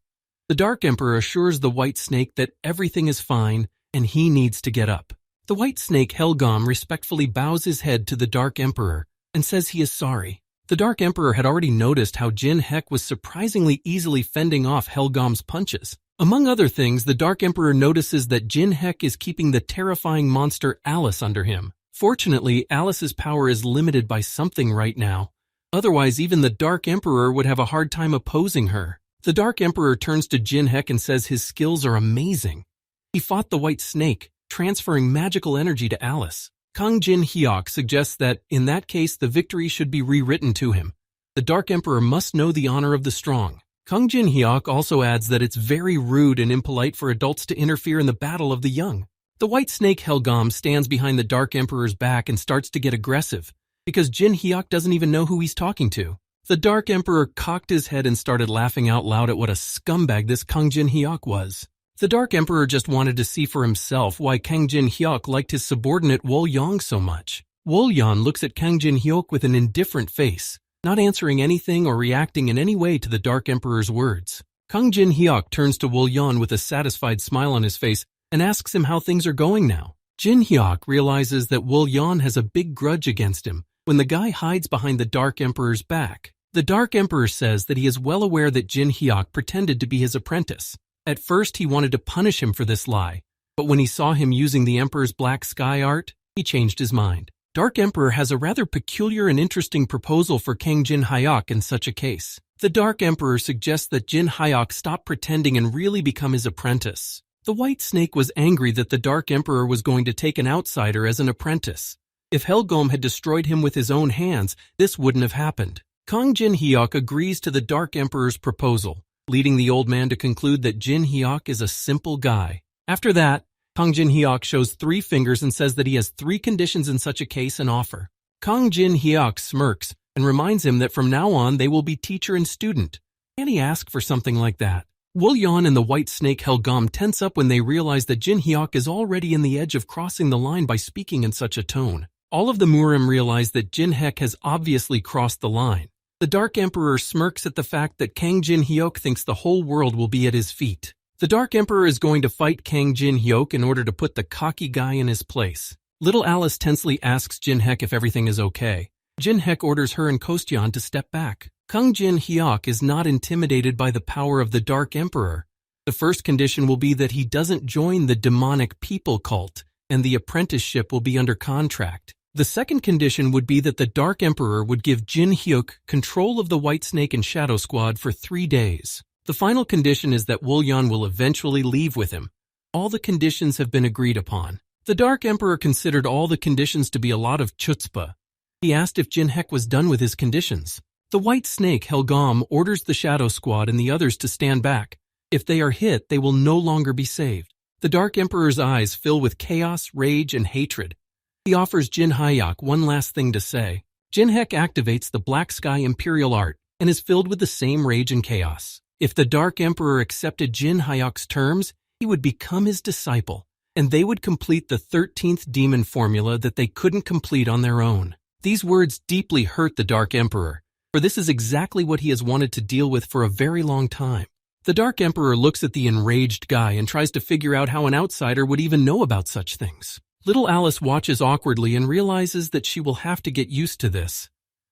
A: The Dark Emperor assures the White Snake that everything is fine and he needs to get up. The White Snake Helgom respectfully bows his head to the Dark Emperor and says he is sorry. The Dark Emperor had already noticed how Jin-hek was surprisingly easily fending off Helgom's punches. Among other things, the Dark Emperor notices that Jin-hek is keeping the terrifying monster Alice under him. Fortunately, Alice's power is limited by something right now. Otherwise, even the Dark Emperor would have a hard time opposing her. The Dark Emperor turns to Jin-hek and says his skills are amazing. He fought the White Snake, transferring magical energy to Alice. Kang Jin-hyuk suggests that, in that case, the victory should be rewritten to him. The Dark Emperor must know the honor of the strong. Kang Jin-hyuk also adds that it's very rude and impolite for adults to interfere in the battle of the young. The White Snake Helgom stands behind the Dark Emperor's back and starts to get aggressive, because Jin-hyuk doesn't even know who he's talking to. The Dark Emperor cocked his head and started laughing out loud at what a scumbag this Kang Jin-hyuk was. The Dark Emperor just wanted to see for himself why Kang Jin-hyuk liked his subordinate Woo-yeon so much. Woo-yeon looks at Kang Jin-hyuk with an indifferent face, not answering anything or reacting in any way to the Dark Emperor's words. Kang Jin-hyuk turns to Woo-yeon with a satisfied smile on his face and asks him how things are going now. Jin-hyuk realizes that Woo-yeon has a big grudge against him when the guy hides behind the Dark Emperor's back. The Dark Emperor says that he is well aware that Jin-hyuk pretended to be his apprentice. At first, he wanted to punish him for this lie, but when he saw him using the Emperor's black sky art, he changed his mind. Dark Emperor has a rather peculiar and interesting proposal for Kang Jin-hyuk in such a case. The Dark Emperor suggests that Jin-hyuk stop pretending and really become his apprentice. The White Snake was angry that the Dark Emperor was going to take an outsider as an apprentice. If Helgom had destroyed him with his own hands, this wouldn't have happened. Kang Jin-hyuk agrees to the Dark Emperor's proposal, leading the old man to conclude that Jin-hyuk is a simple guy. After that, Kang Jin-hyuk shows 3 fingers and says that he has 3 conditions in such a case and offer. Kang Jin-hyuk smirks and reminds him that from now on they will be teacher and student. Can he ask for something like that? Woo-yeon and the White Snake Helgom tense up when they realize that Jin-hyuk is already in the edge of crossing the line by speaking in such a tone. All of the Murim realize that Jin-hek has obviously crossed the line. The Dark Emperor smirks at the fact that Kang Jin-hyuk thinks the whole world will be at his feet. The Dark Emperor is going to fight Kang Jin-hyuk in order to put the cocky guy in his place. Little Alice tensely asks Jin-hek if everything is okay. Jin-hek orders her and Kostyan to step back. Kang Jin-hyuk is not intimidated by the power of the Dark Emperor. The first condition will be that he doesn't join the demonic people cult, and the apprenticeship will be under contract. The second condition would be that the Dark Emperor would give Jin-hyuk control of the White Snake and Shadow Squad for 3 days. The final condition is that Woo-yeon will eventually leave with him. All the conditions have been agreed upon. The Dark Emperor considered all the conditions to be a lot of chutzpah. He asked if Jin-hek was done with his conditions. The White Snake Helgom orders the Shadow Squad and the others to stand back. If they are hit, they will no longer be saved. The Dark Emperor's eyes fill with chaos, rage, and hatred. He offers Jin-hyuk one last thing to say. Jin-hek activates the Black Sky Imperial Art and is filled with the same rage and chaos. If the Dark Emperor accepted Jin-hyuk's terms, he would become his disciple, and they would complete the 13th demon formula that they couldn't complete on their own. These words deeply hurt the Dark Emperor, for this is exactly what he has wanted to deal with for a very long time. The Dark Emperor looks at the enraged guy and tries to figure out how an outsider would even know about such things. Little Alice watches awkwardly and realizes that she will have to get used to this.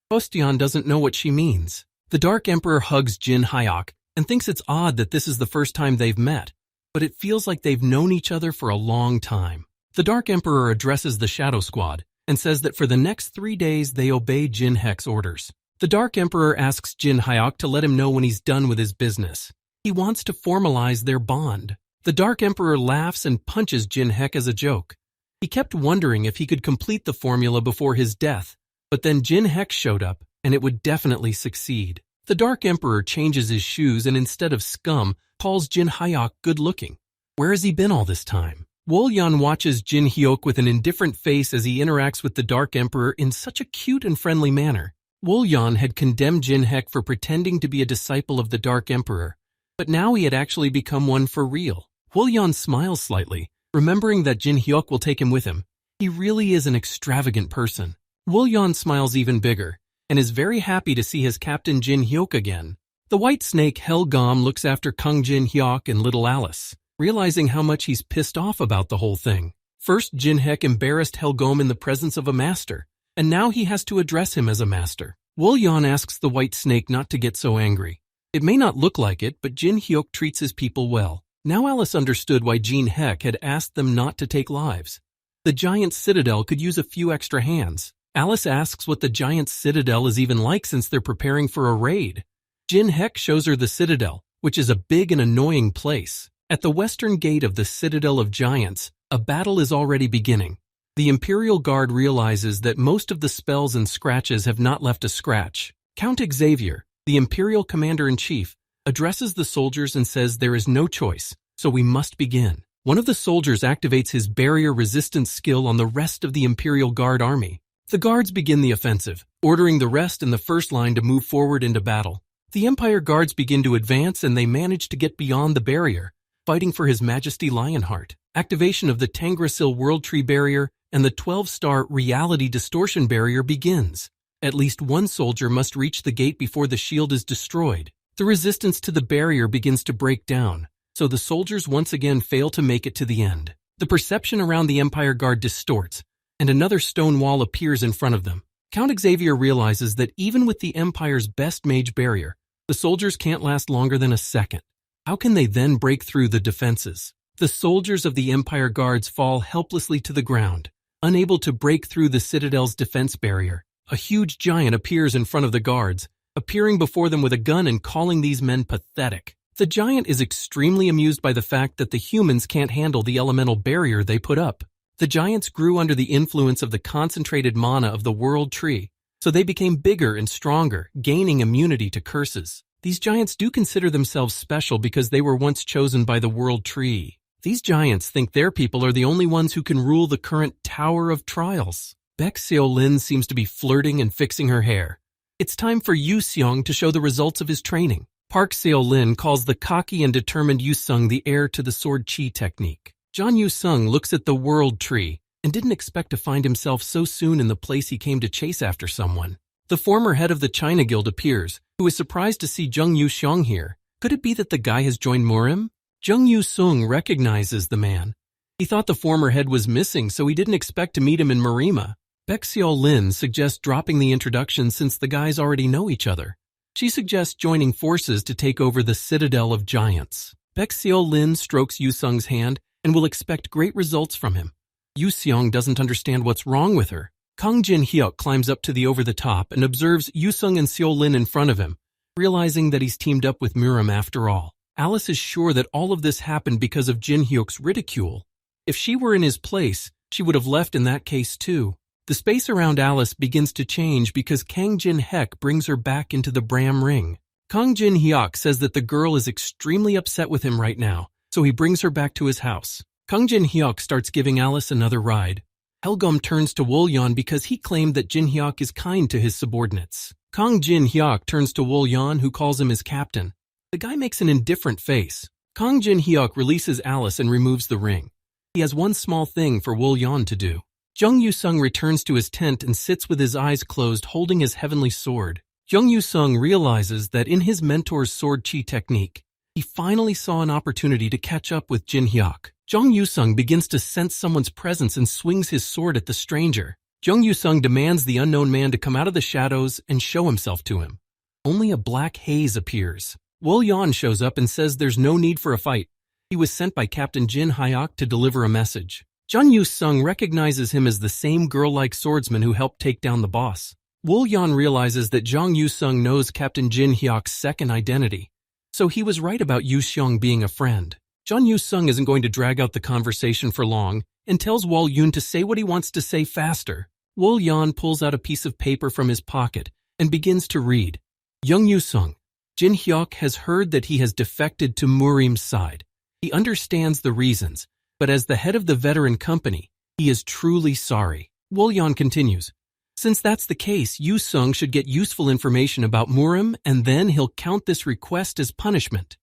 A: Bastian doesn't know what she means. The Dark Emperor hugs Jin Hyuk and thinks it's odd that this is the first time they've met, but it feels like they've known each other for a long time. The Dark Emperor addresses the Shadow Squad and says that for the next 3 days they obey Jin Hek's orders. The Dark Emperor asks Jin Hyuk to let him know when he's done with his business. He wants to formalize their bond. The Dark Emperor laughs and punches Jin Hek as a joke. He kept wondering if he could complete the formula before his death, but then Jin Hek showed up, and it would definitely succeed. The Dark Emperor changes his shoes and instead of scum, calls Jin Hyuk good-looking. Where has he been all this time? Wolyan watches Jin Hyuk with an indifferent face as he interacts with the Dark Emperor in such a cute and friendly manner. Wolyan had condemned Jin Hek for pretending to be a disciple of the Dark Emperor, but now he had actually become one for real. Wolyan smiles slightly, remembering that Jin Hyuk will take him with him. He really is an extravagant person. Wolyan smiles even bigger, and is very happy to see his captain Jin Hyuk again. The white snake Helgam looks after Kang Jin Hyuk and little Alice, realizing how much he's pissed off about the whole thing. First, Jin Hek embarrassed Helgam in the presence of a master, and now he has to address him as a master. Wolyan asks the white snake not to get so angry. It may not look like it, but Jin Hyuk treats his people well. Now Alice understood why Jin Hek had asked them not to take lives. The giant citadel could use a few extra hands. Alice asks what the giant citadel is even like since they're preparing for a raid. Jin Hek shows her the citadel, which is a big and annoying place. At the western gate of the Citadel of Giants, a battle is already beginning. The Imperial Guard realizes that most of the spells and scratches have not left a scratch. Count Xavier, the Imperial Commander-in-Chief, addresses the soldiers and says there is no choice, so we must begin. One of the soldiers activates his barrier resistance skill on the rest of the Imperial Guard army. The guards begin the offensive, ordering the rest in the first line to move forward into battle. The Empire Guards begin to advance and they manage to get beyond the barrier, fighting for His Majesty Lionheart. Activation of the Tangrasil World Tree Barrier and the 12-star Reality Distortion Barrier begins. At least one soldier must reach the gate before the shield is destroyed. The resistance to the barrier begins to break down, so the soldiers once again fail to make it to the end. The perception around the Empire Guard distorts, and another stone wall appears in front of them. Count Xavier realizes that even with the Empire's best mage barrier, the soldiers can't last longer than a second. How can they then break through the defenses? The soldiers of the Empire Guards fall helplessly to the ground, unable to break through the Citadel's defense barrier. A huge giant appears in front of the guards, appearing before them with a gun and calling these men pathetic. The giant is extremely amused by the fact that the humans can't handle the elemental barrier they put up. The giants grew under the influence of the concentrated mana of the World Tree, so they became bigger and stronger, gaining immunity to curses. These giants do consider themselves special because they were once chosen by the World Tree. These giants think their people are the only ones who can rule the current Tower of Trials. Baek Seo-lin seems to be flirting and fixing her hair. It's time for Yu Seong to show the results of his training. Park Seo-lin calls the cocky and determined Yu Sung the heir to the sword chi technique. John Yu Sung looks at the World Tree and didn't expect to find himself so soon in the place he came to chase after someone. The former head of the China Guild appears, who is surprised to see Jung Yu Xiong here. Could it be that the guy has joined Murim? Jung Yu Sung recognizes the man. He thought the former head was missing, so he didn't expect to meet him in Marima. Baek Seo-lin suggests dropping the introduction since the guys already know each other. She suggests joining forces to take over the Citadel of Giants. Baek Seo-lin strokes Yu Sung's hand and will expect great results from him. Yu Seong doesn't understand what's wrong with her. Kang Jin Hyuk climbs up to the over-the-top and observes Yu Sung and Seo-lin in front of him, realizing that he's teamed up with Murim after all. Alice is sure that all of this happened because of Jin Hyuk's ridicule. If she were in his place, she would have left in that case too. The space around Alice begins to change because Kang Jin Hek brings her back into the Bram Ring. Kang Jin Hyuk says that the girl is extremely upset with him right now, so he brings her back to his house. Kang Jin Hyuk starts giving Alice another ride. Helgum turns to Wolyan because he claimed that Jin Hyuk is kind to his subordinates. Kang Jin Hyuk turns to Wolyan, who calls him his captain. The guy makes an indifferent face. Kang Jin Hyuk releases Alice and removes the ring. He has one small thing for Wolyan to do. Jung Yu Sung returns to his tent and sits with his eyes closed holding his heavenly sword. Jung Yu Sung realizes that in his mentor's sword chi technique, He finally saw an opportunity to catch up with Jin Hyuk. Jung Yu-sung begins to sense someone's presence and swings his sword at the stranger. Jung Yu-sung demands the unknown man to come out of the shadows and show himself to him. Only a black haze appears. Wol Yan shows up and says there's no need for a fight. He was sent by Captain Jin Hyuk to deliver a message. Jung Yu-sung recognizes him as the same girl-like swordsman who helped take down the boss. Wol Yan realizes that Jung Yu-sung knows Captain Jin Hyuk's second identity, so he was right about Yu-seong being a friend. Jung Yu-sung isn't going to drag out the conversation for long and tells Wol Yun to say what he wants to say faster. Wol Yan pulls out a piece of paper from his pocket and begins to read. Jung Yu-sung, Jin Hyuk has heard that he has defected to Murim's side. He understands the reasons, but as the head of the veteran company, he is truly sorry. Wol Yan continues, since that's the case, Yu-sung should get useful information about Murim and then he'll count this request as punishment.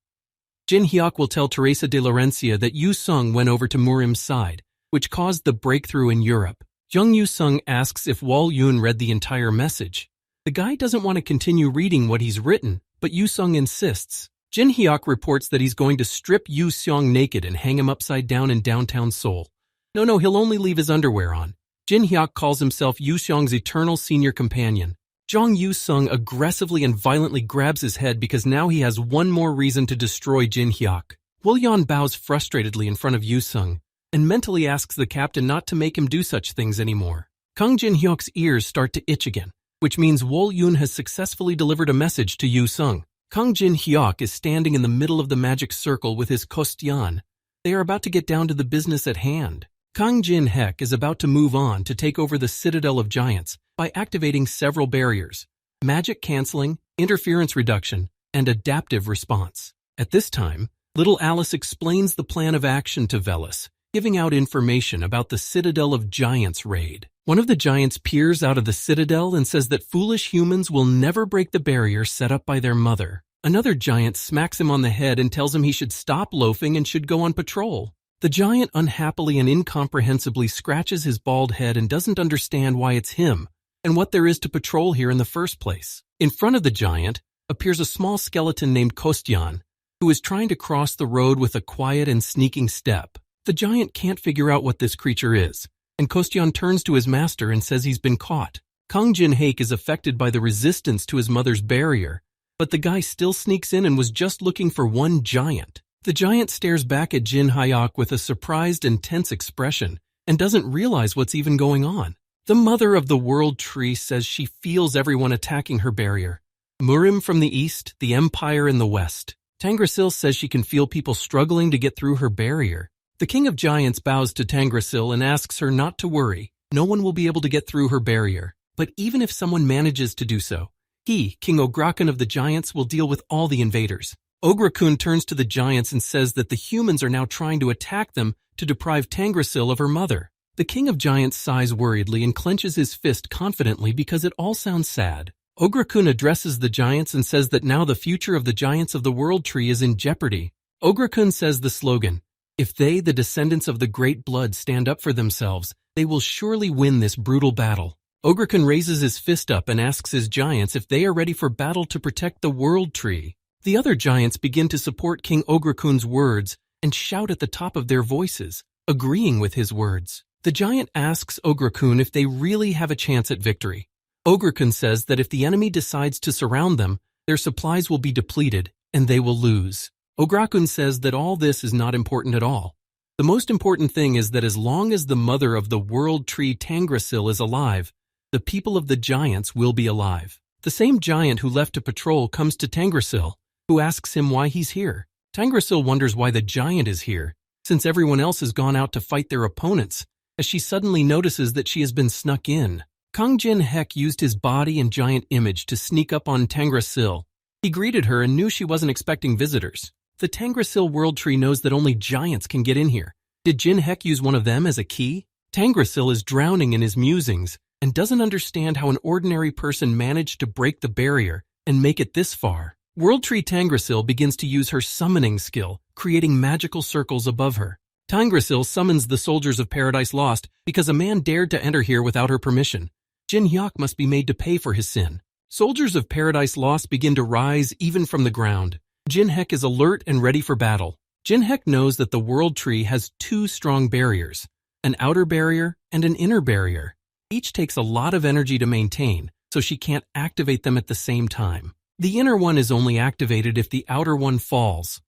A: Jin Hyuk will tell Teresa de Laurencia that Yu-sung went over to Murim's side, which caused the breakthrough in Europe. Jung Yu-sung asks if Wol Yun read the entire message. The guy doesn't want to continue reading what he's written, but Yu-sung insists. Jin Hyuk reports that he's going to strip Yu-seong naked and hang him upside down in downtown Seoul. No, he'll only leave his underwear on. Jin Hyuk calls himself Yu-seong's eternal senior companion. Jung Yu-sung aggressively and violently grabs his head because now he has one more reason to destroy Jin Hyuk. Wol Yan bows frustratedly in front of Yu-sung and mentally asks the captain not to make him do such things anymore. Kang Jin Hyuk's ears start to itch again, which means Wol Yun has successfully delivered a message to Yu-sung. Kang Jin Hyuk is standing in the middle of the magic circle with his Kostyan. They are about to get down to the business at hand. Kang Jin Hyuk is about to move on to take over the Citadel of Giants by activating several barriers: magic canceling, interference reduction, and adaptive response. At this time, little Alice explains the plan of action to Velis, giving out information about the Citadel of Giants raid. One of the giants peers out of the citadel and says that foolish humans will never break the barrier set up by their mother. Another giant smacks him on the head and tells him he should stop loafing and should go on patrol. The giant unhappily and incomprehensibly scratches his bald head and doesn't understand why it's him and what there is to patrol here in the first place. In front of the giant appears a small skeleton named Kostyan, who is trying to cross the road with a quiet and sneaking step. The giant can't figure out what this creature is, and Kostyan turns to his master and says he's been caught. Kang Jin Hyuk is affected by the resistance to his mother's barrier, but the guy still sneaks in and was just looking for one giant. The giant stares back at Jin Hyuk with a surprised and tense expression and doesn't realize what's even going on. The mother of the world tree says she feels everyone attacking her barrier. Murim from the east, the Empire in the west. Tangrasil says she can feel people struggling to get through her barrier. The King of Giants bows to Tangrasil and asks her not to worry. No one will be able to get through her barrier. But even if someone manages to do so, he, King Ograkun of the Giants, will deal with all the invaders. Ograkun turns to the Giants and says that the humans are now trying to attack them to deprive Tangrasil of her mother. The King of Giants sighs worriedly and clenches his fist confidently because it all sounds sad. Ograkun addresses the Giants and says that now the future of the Giants of the World Tree is in jeopardy. Ograkun says the slogan, "If they, the descendants of the Great Blood, stand up for themselves, they will surely win this brutal battle." Ograkun raises his fist up and asks his Giants if they are ready for battle to protect the World Tree. The other Giants begin to support King Ograkun's words and shout at the top of their voices, agreeing with his words. The Giant asks Ograkun if they really have a chance at victory. Ograkun says that if the enemy decides to surround them, their supplies will be depleted and they will lose. Ograkun says that all this is not important at all. The most important thing is that as long as the mother of the World Tree Tangrasil is alive, the people of the Giants will be alive. The same giant who left to patrol comes to Tangrasil, who asks him why he's here. Tangrasil wonders why the giant is here, since everyone else has gone out to fight their opponents, as she suddenly notices that she has been snuck in. Kang Jin Hyuk used his body and giant image to sneak up on Tangrasil. He greeted her and knew she wasn't expecting visitors. The Tangrasil World Tree knows that only giants can get in here. Did Jin Hyuk use one of them as a key? Tangrasil is drowning in his musings and doesn't understand how an ordinary person managed to break the barrier and make it this far. World Tree Tangrasil begins to use her summoning skill, creating magical circles above her. Tangrasil summons the soldiers of Paradise Lost because a man dared to enter here without her permission. Jin Hyuk must be made to pay for his sin. Soldiers of Paradise Lost begin to rise even from the ground, Jinhek is alert and ready for battle. Jinhek knows that the World Tree has two strong barriers, an outer barrier and an inner barrier. Each takes a lot of energy to maintain, so she can't activate them at the same time. The inner one is only activated if the outer one falls.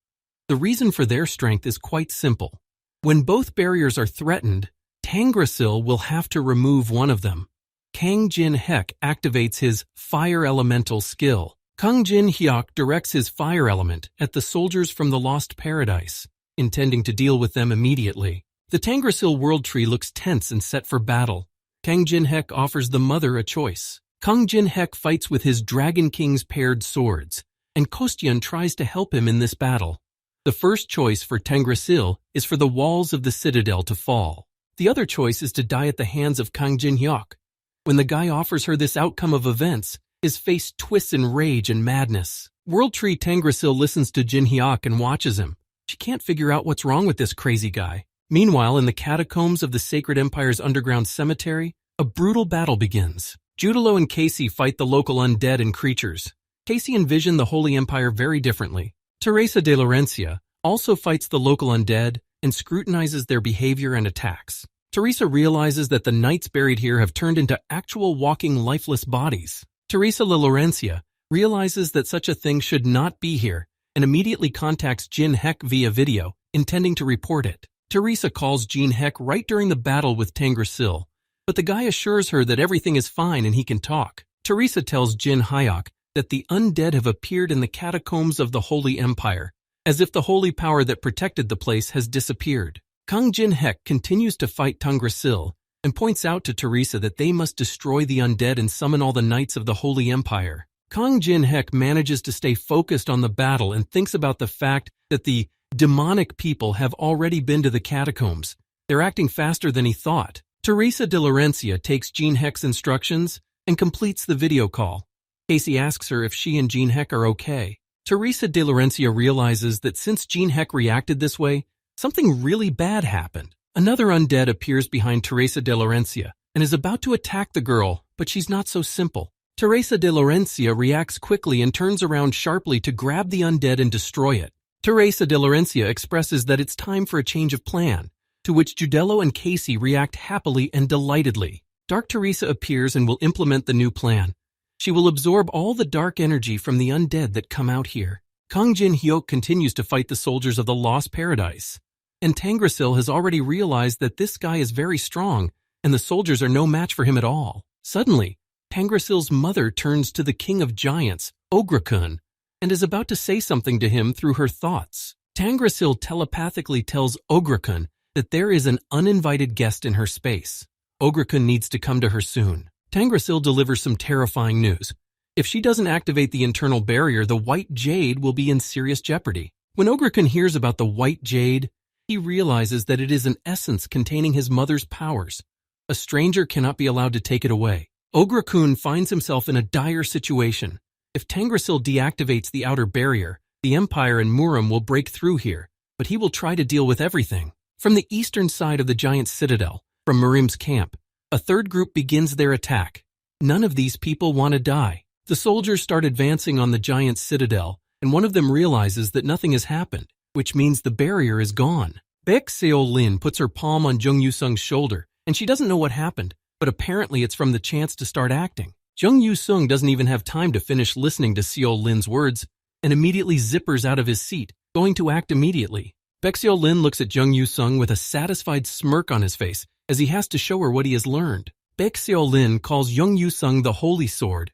A: The reason for their strength is quite simple. When both barriers are threatened, Tangrasil will have to remove one of them. Kang Jin-hek activates his fire elemental skill. Kang Jin-hyuk directs his fire element at the soldiers from the Lost Paradise, intending to deal with them immediately. The Tangrasil World Tree looks tense and set for battle. Kang Jin-hek offers the mother a choice. Kang Jin-hek fights with his Dragon King's paired swords, and Kostyan tries to help him in this battle. The first choice for Tangrasil is for the walls of the citadel to fall. The other choice is to die at the hands of Kang Jin-hyuk. When the guy offers her this outcome of events, his face twists in rage and madness. World Tree Tangrasil listens to Jin-hyuk and watches him. She can't figure out what's wrong with this crazy guy. Meanwhile, in the catacombs of the Sacred Empire's underground cemetery, a brutal battle begins. Judalo and Casey fight the local undead and creatures. Casey envisioned the Holy Empire very differently. Teresa de Laurencia also fights the local undead and scrutinizes their behavior and attacks. Teresa realizes that the knights buried here have turned into actual walking lifeless bodies. Teresa de Laurencia realizes that such a thing should not be here and immediately contacts Jin-hek via video, intending to report it. Teresa calls Jin-hek right during the battle with Tangrasil, but the guy assures her that everything is fine and he can talk. Teresa tells Jin-hyuk that the undead have appeared in the catacombs of the Holy Empire, as if the holy power that protected the place has disappeared. Kang Jin-hek continues to fight Tangrasil and points out to Teresa that they must destroy the undead and summon all the knights of the Holy Empire. Kang Jin-hek manages to stay focused on the battle and thinks about the fact that the demonic people have already been to the catacombs. They're acting faster than he thought. Teresa de Laurencia takes Jin-hek's instructions and completes the video call. Casey asks her if she and Jin-hek are okay. Teresa de Laurencia realizes that since Jin-hek reacted this way, something really bad happened. Another undead appears behind Teresa de Laurencia and is about to attack the girl, but she's not so simple. Teresa de Laurencia reacts quickly and turns around sharply to grab the undead and destroy it. Teresa de Laurencia expresses that it's time for a change of plan, to which Judalo and Casey react happily and delightedly. Dark Teresa appears and will implement the new plan. She will absorb all the dark energy from the undead that come out here. Kang Jin-hyuk continues to fight the soldiers of the Lost Paradise, and Tangrasil has already realized that this guy is very strong, and the soldiers are no match for him at all. Suddenly, Tangrasil's mother turns to the king of giants, Ograkun, and is about to say something to him through her thoughts. Tangrasil telepathically tells Ograkun that there is an uninvited guest in her space. Ograkun needs to come to her soon. Tangrasil delivers some terrifying news. If she doesn't activate the internal barrier, the White Jade will be in serious jeopardy. When Ograkun hears about the White Jade, he realizes that it is an essence containing his mother's powers. A stranger cannot be allowed to take it away. Ograkun finds himself in a dire situation. If Tangrasil deactivates the outer barrier, the Empire and Murim will break through here, but he will try to deal with everything. From the eastern side of the giant citadel, from Murim's camp, a third group begins their attack. None of these people want to die. The soldiers start advancing on the giant citadel, and one of them realizes that nothing has happened, which means the barrier is gone. Baek Seo-lin puts her palm on Jung Yu-sung's shoulder, and she doesn't know what happened, but apparently it's from the chance to start acting. Jung Yu-sung doesn't even have time to finish listening to Seo-lin's words, and immediately zippers out of his seat, going to act immediately. Baek Seo-lin looks at Jung Yu-sung with a satisfied smirk on his face, as he has to show her what he has learned. Baek Seo-lin calls Jung Yu-sung the Holy Sword.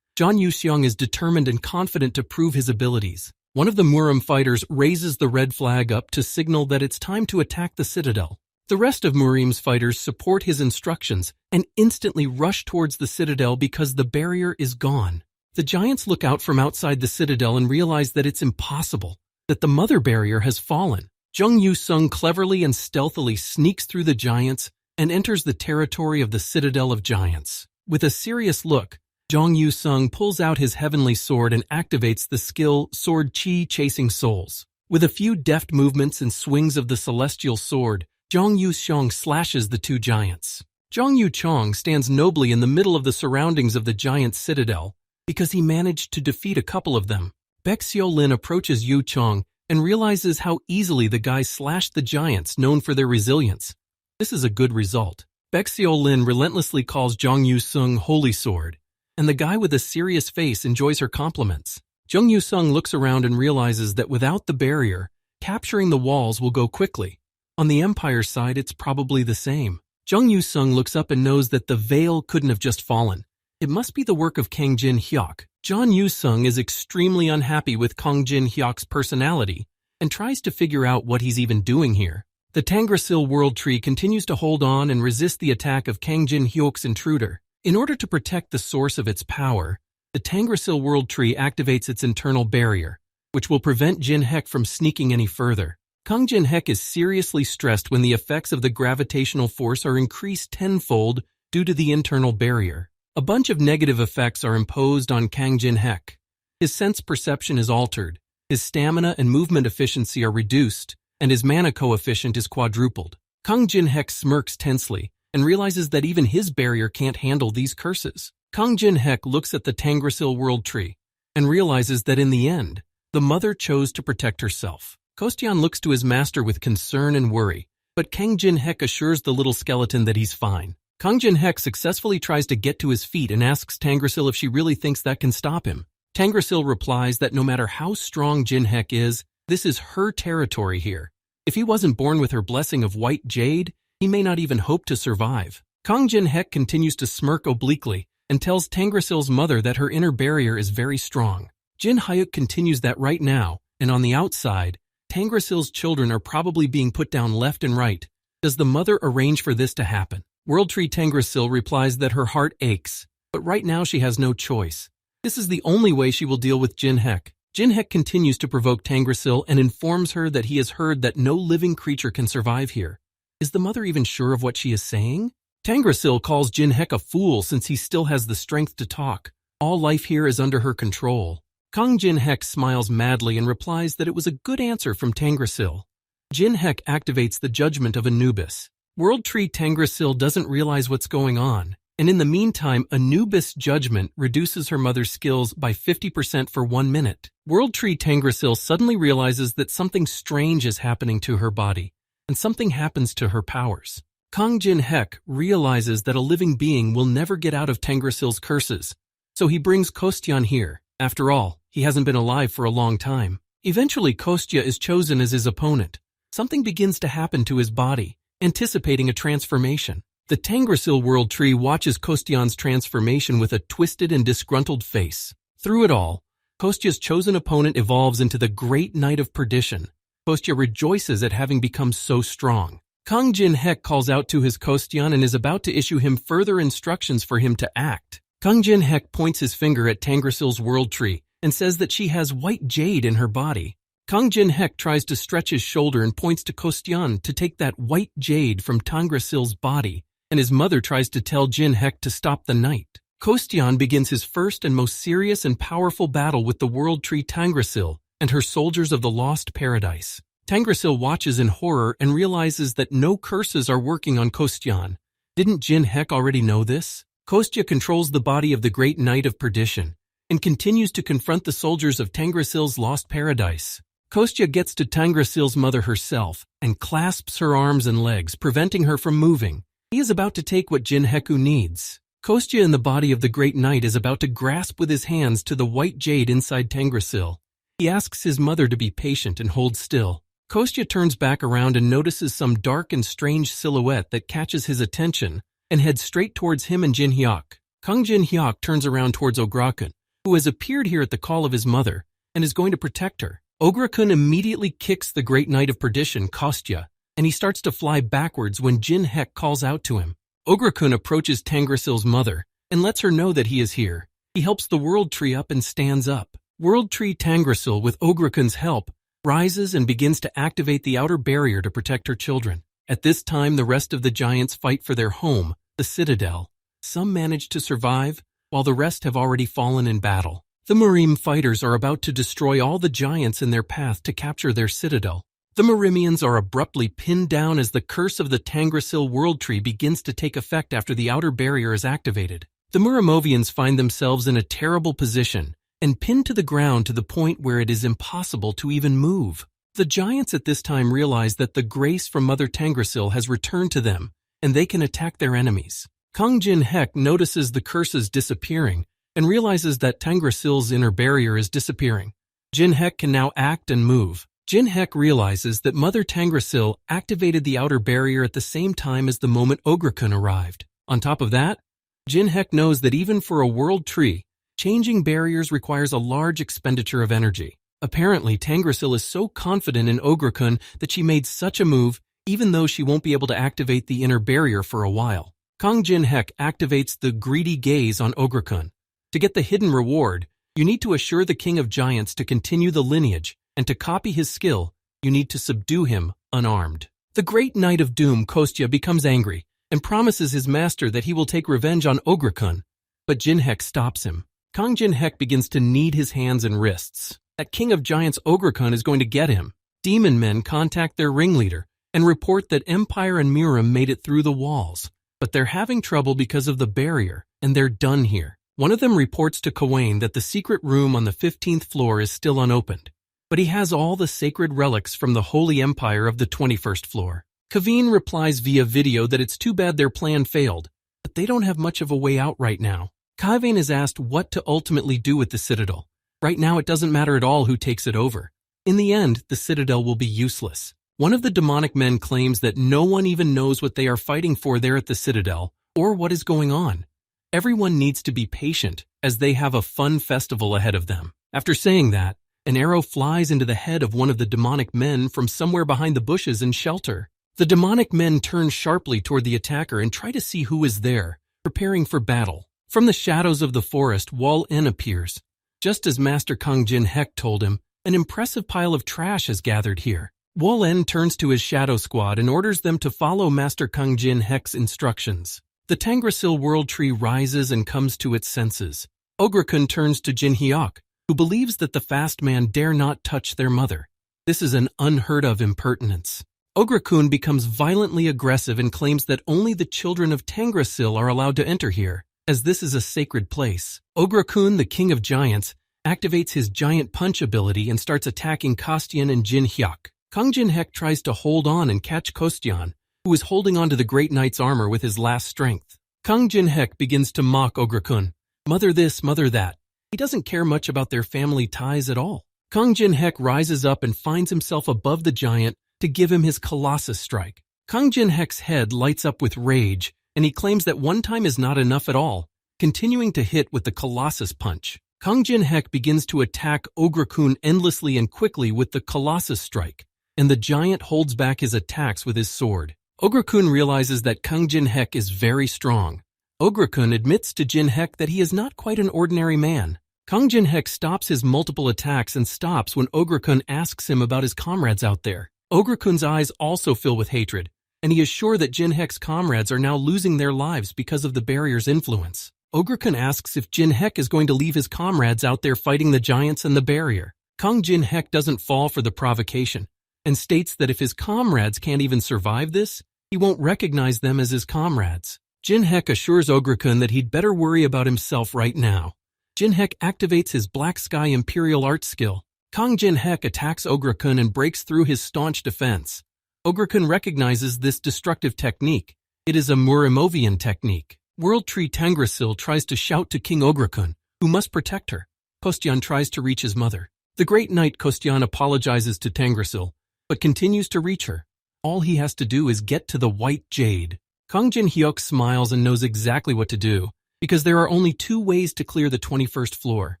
A: John Yu-seong is determined and confident to prove his abilities. One of the Murim fighters raises the red flag up to signal that it's time to attack the citadel. The rest of Murim's fighters support his instructions and instantly rush towards the citadel because the barrier is gone. The giants look out from outside the citadel and realize that it's impossible, that the mother barrier has fallen. Jung Yu-sung cleverly and stealthily sneaks through the giants and enters the territory of the Citadel of Giants. With a serious look, Jung Yu-sung pulls out his heavenly sword and activates the skill Sword Chi Chasing Souls. With a few deft movements and swings of the celestial sword, Jung Yu-seong slashes the two giants. Jung Yu-chong stands nobly in the middle of the surroundings of the giant citadel because he managed to defeat a couple of them. Lin approaches Yu Chong and realizes how easily the guys slashed the giants known for their resilience. This is a good result. Lin relentlessly calls Zhang Yusung Holy Sword, and the guy with a serious face enjoys her compliments. Zhang Yusung looks around and realizes that without the barrier, capturing the walls will go quickly. On the Empire side, it's probably the same. Zhang Yusung looks up and knows that the veil couldn't have just fallen. It must be the work of Kang Jin Hyuk. Zhang Yusung is extremely unhappy with Kang Jin Hyuk's personality and tries to figure out what he's even doing here. The Tangrasil World Tree continues to hold on and resist the attack of Kang Jin Hyuk's intruder. In order to protect the source of its power, the Tangrasil World Tree activates its internal barrier, which will prevent Jin Hek from sneaking any further. Kang Jin Hek is seriously stressed when the effects of the gravitational force are increased tenfold due to the internal barrier. A bunch of negative effects are imposed on Kang Jin Hek. His sense perception is altered, his stamina and movement efficiency are reduced, and his mana coefficient is quadrupled. Kang Jin Hek smirks tensely and realizes that even his barrier can't handle these curses. Kang Jin Hek looks at the Tangrasil World Tree and realizes that in the end, the mother chose to protect herself. Kostian looks to his master with concern and worry, but Kang Jin Hek assures the little skeleton that he's fine. Kang Jin Hek successfully tries to get to his feet and asks Tangrasil if she really thinks that can stop him. Tangrasil replies that no matter how strong Jin Hek is, this is her territory here. If he wasn't born with her blessing of white jade, he may not even hope to survive. Kang Jin Hek continues to smirk obliquely and tells Tangrasil's mother that her inner barrier is very strong. Jin Hyuk continues that right now, and on the outside, Tangrasil's children are probably being put down left and right. Does the mother arrange for this to happen? World Tree Tangrasil replies that her heart aches, but right now she has no choice. This is the only way she will deal with Jin Hek. Jin Hek continues to provoke Tangrasil and informs her that he has heard that no living creature can survive here. Is the mother even sure of what she is saying? Tangrasil calls Jin Hek a fool since he still has the strength to talk. All life here is under her control. Kang Jin Hek smiles madly and replies that it was a good answer from Tangrasil. Jin Hek activates the judgment of Anubis. World Tree Tangrasil doesn't realize what's going on, and in the meantime, Anubis' judgment reduces her mother's skills by 50% for 1 minute. World Tree Tangrasil suddenly realizes that something strange is happening to her body, and something happens to her powers. Kang Jin Hek realizes that a living being will never get out of Tangrasil's curses, so he brings Kostian here. After all, he hasn't been alive for a long time. Eventually, Kostya is chosen as his opponent. Something begins to happen to his body, anticipating a transformation. The Tangrasil World Tree watches Kostian's transformation with a twisted and disgruntled face. Through it all, Kostya's chosen opponent evolves into the Great Knight of Perdition. Kostya rejoices at having become so strong. Kang Jin Hek calls out to his Kostian and is about to issue him further instructions for him to act. Kang Jin Hek points his finger at Tangrasil's World Tree and says that she has white jade in her body. Kang Jin Hek tries to stretch his shoulder and points to Kostian to take that white jade from Tangrasil's body, and his mother tries to tell Jin Hek to stop the night. Kostian begins his first and most serious and powerful battle with the World Tree Tangrasil and her soldiers of the Lost Paradise. Tangrasil watches in horror and realizes that no curses are working on Kostian. Didn't Jin Hek already know this? Kostya controls the body of the Great Knight of Perdition and continues to confront the soldiers of Tangrasil's Lost Paradise. Kostya gets to Tangrasil's mother herself and clasps her arms and legs, preventing her from moving. He is about to take what Jin Heku needs. Kostya in the body of the Great Knight is about to grasp with his hands to the white jade inside Tangrasil. He asks his mother to be patient and hold still. Kostya turns back around and notices some dark and strange silhouette that catches his attention and heads straight towards him and Jin Hyuk. Kang Jin Hyuk turns around towards Ograkun, who has appeared here at the call of his mother and is going to protect her. Ograkun immediately kicks the Great Knight of Perdition, Kostya, and he starts to fly backwards when Jin Hek calls out to him. Ograkun approaches Tangrasil's mother and lets her know that he is here. He helps the World Tree up and stands up. World Tree Tangrasil, with Ograkun's help, rises and begins to activate the outer barrier to protect her children. At this time, the rest of the giants fight for their home, the Citadel. Some manage to survive, while the rest have already fallen in battle. The Merim fighters are about to destroy all the giants in their path to capture their citadel. The Merimians are abruptly pinned down as the curse of the Tangrasil World Tree begins to take effect after the outer barrier is activated. The Merimovians find themselves in a terrible position and pinned to the ground to the point where it is impossible to even move. The giants at this time realize that the grace from Mother Tangrasil has returned to them, and they can attack their enemies. Kang Jin-hek notices the curses disappearing and realizes that Tangrasil's inner barrier is disappearing. Jin-hek can now act and move. Jin-hek realizes that Mother Tangrasil activated the outer barrier at the same time as the moment Ogre-kun arrived. On top of that, Jin-hek knows that even for a world tree, changing barriers requires a large expenditure of energy. Apparently, Tangrasil is so confident in Ogre-kun that she made such a move even though she won't be able to activate the inner barrier for a while. Kang Jin-hek activates the greedy gaze on Ogre-kun. To get the hidden reward, you need to assure the King of Giants to continue the lineage, and to copy his skill, you need to subdue him unarmed. The great Knight of Doom, Kostya, becomes angry and promises his master that he will take revenge on Ogre-kun, but Jin-hek stops him. Kang Jin-hek begins to knead his hands and wrists. That King of Giants Ogre-kun is going to get him. Demon men contact their ringleader and report that Empire and Miram made it through the walls, but they're having trouble because of the barrier, and they're done here. One of them reports to Kawain that the secret room on the 15th floor is still unopened, but he has all the sacred relics from the Holy Empire of the 21st floor. Kaveen replies via video that it's too bad their plan failed, but they don't have much of a way out right now. Kaveen is asked what to ultimately do with the Citadel. Right now it doesn't matter at all who takes it over. In the end, the Citadel will be useless. One of the demonic men claims that no one even knows what they are fighting for there at the Citadel, or what is going on. Everyone needs to be patient, as they have a fun festival ahead of them. After saying that, an arrow flies into the head of one of the demonic men from somewhere behind the bushes in shelter. The demonic men turn sharply toward the attacker and try to see who is there, preparing for battle. From the shadows of the forest, Wall-en appears. Just as Master Kang Jin-hek told him, an impressive pile of trash has gathered here. Wall-en turns to his shadow squad and orders them to follow Master Kang Jin-hek's instructions. The Tangrasil world tree rises and comes to its senses. Ogre-kun turns to Jin-hyuk, who believes that the fast man dare not touch their mother. This is an unheard-of impertinence. Ogre-kun becomes violently aggressive and claims that only the children of Tangrasil are allowed to enter here, as this is a sacred place. Ogre-kun, the King of Giants, activates his giant punch ability and starts attacking Kostyan and Jin-hyuk. Kang Jin-hek tries to hold on and catch Kostyan, who is holding on to the Great Knight's armor with his last strength. Kang Jin-hek begins to mock Ogre-kun. Mother this, mother that. He doesn't care much about their family ties at all. Kang Jin-hek rises up and finds himself above the giant to give him his Colossus strike. Kang Jin-hek's head lights up with rage, and he claims that one time is not enough at all, continuing to hit with the Colossus punch. Kang Jin-hek begins to attack Ogre-kun endlessly and quickly with the Colossus strike, and the giant holds back his attacks with his sword. Ogre-kun realizes that Kang Jin-hek is very strong. Ogre-kun admits to Jin-hek that he is not quite an ordinary man. Kang Jin-hek stops his multiple attacks and stops when Ogre-kun asks him about his comrades out there. Ogre-kun's eyes also fill with hatred, and he is sure that Jin-hek's comrades are now losing their lives because of the barrier's influence. Ogre-kun asks if Jin-hek is going to leave his comrades out there fighting the giants and the barrier. Kang Jin-hek doesn't fall for the provocation, and states that if his comrades can't even survive this, he won't recognize them as his comrades. Jin-hek assures Ogre-kun that he'd better worry about himself right now. Jin-hek activates his Black Sky Imperial Art skill. Kang Jin-hek attacks Ogre-kun and breaks through his staunch defense. Ogre-kun recognizes this destructive technique. It is a Murimovian technique. World Tree Tangrasil tries to shout to King Ogre-kun, who must protect her. Kostyan tries to reach his mother. The Great Knight Kostyan apologizes to Tangrasil, but continues to reach her. All he has to do is get to the White Jade. Kang Jin-hyuk smiles and knows exactly what to do, because there are only two ways to clear the 21st floor.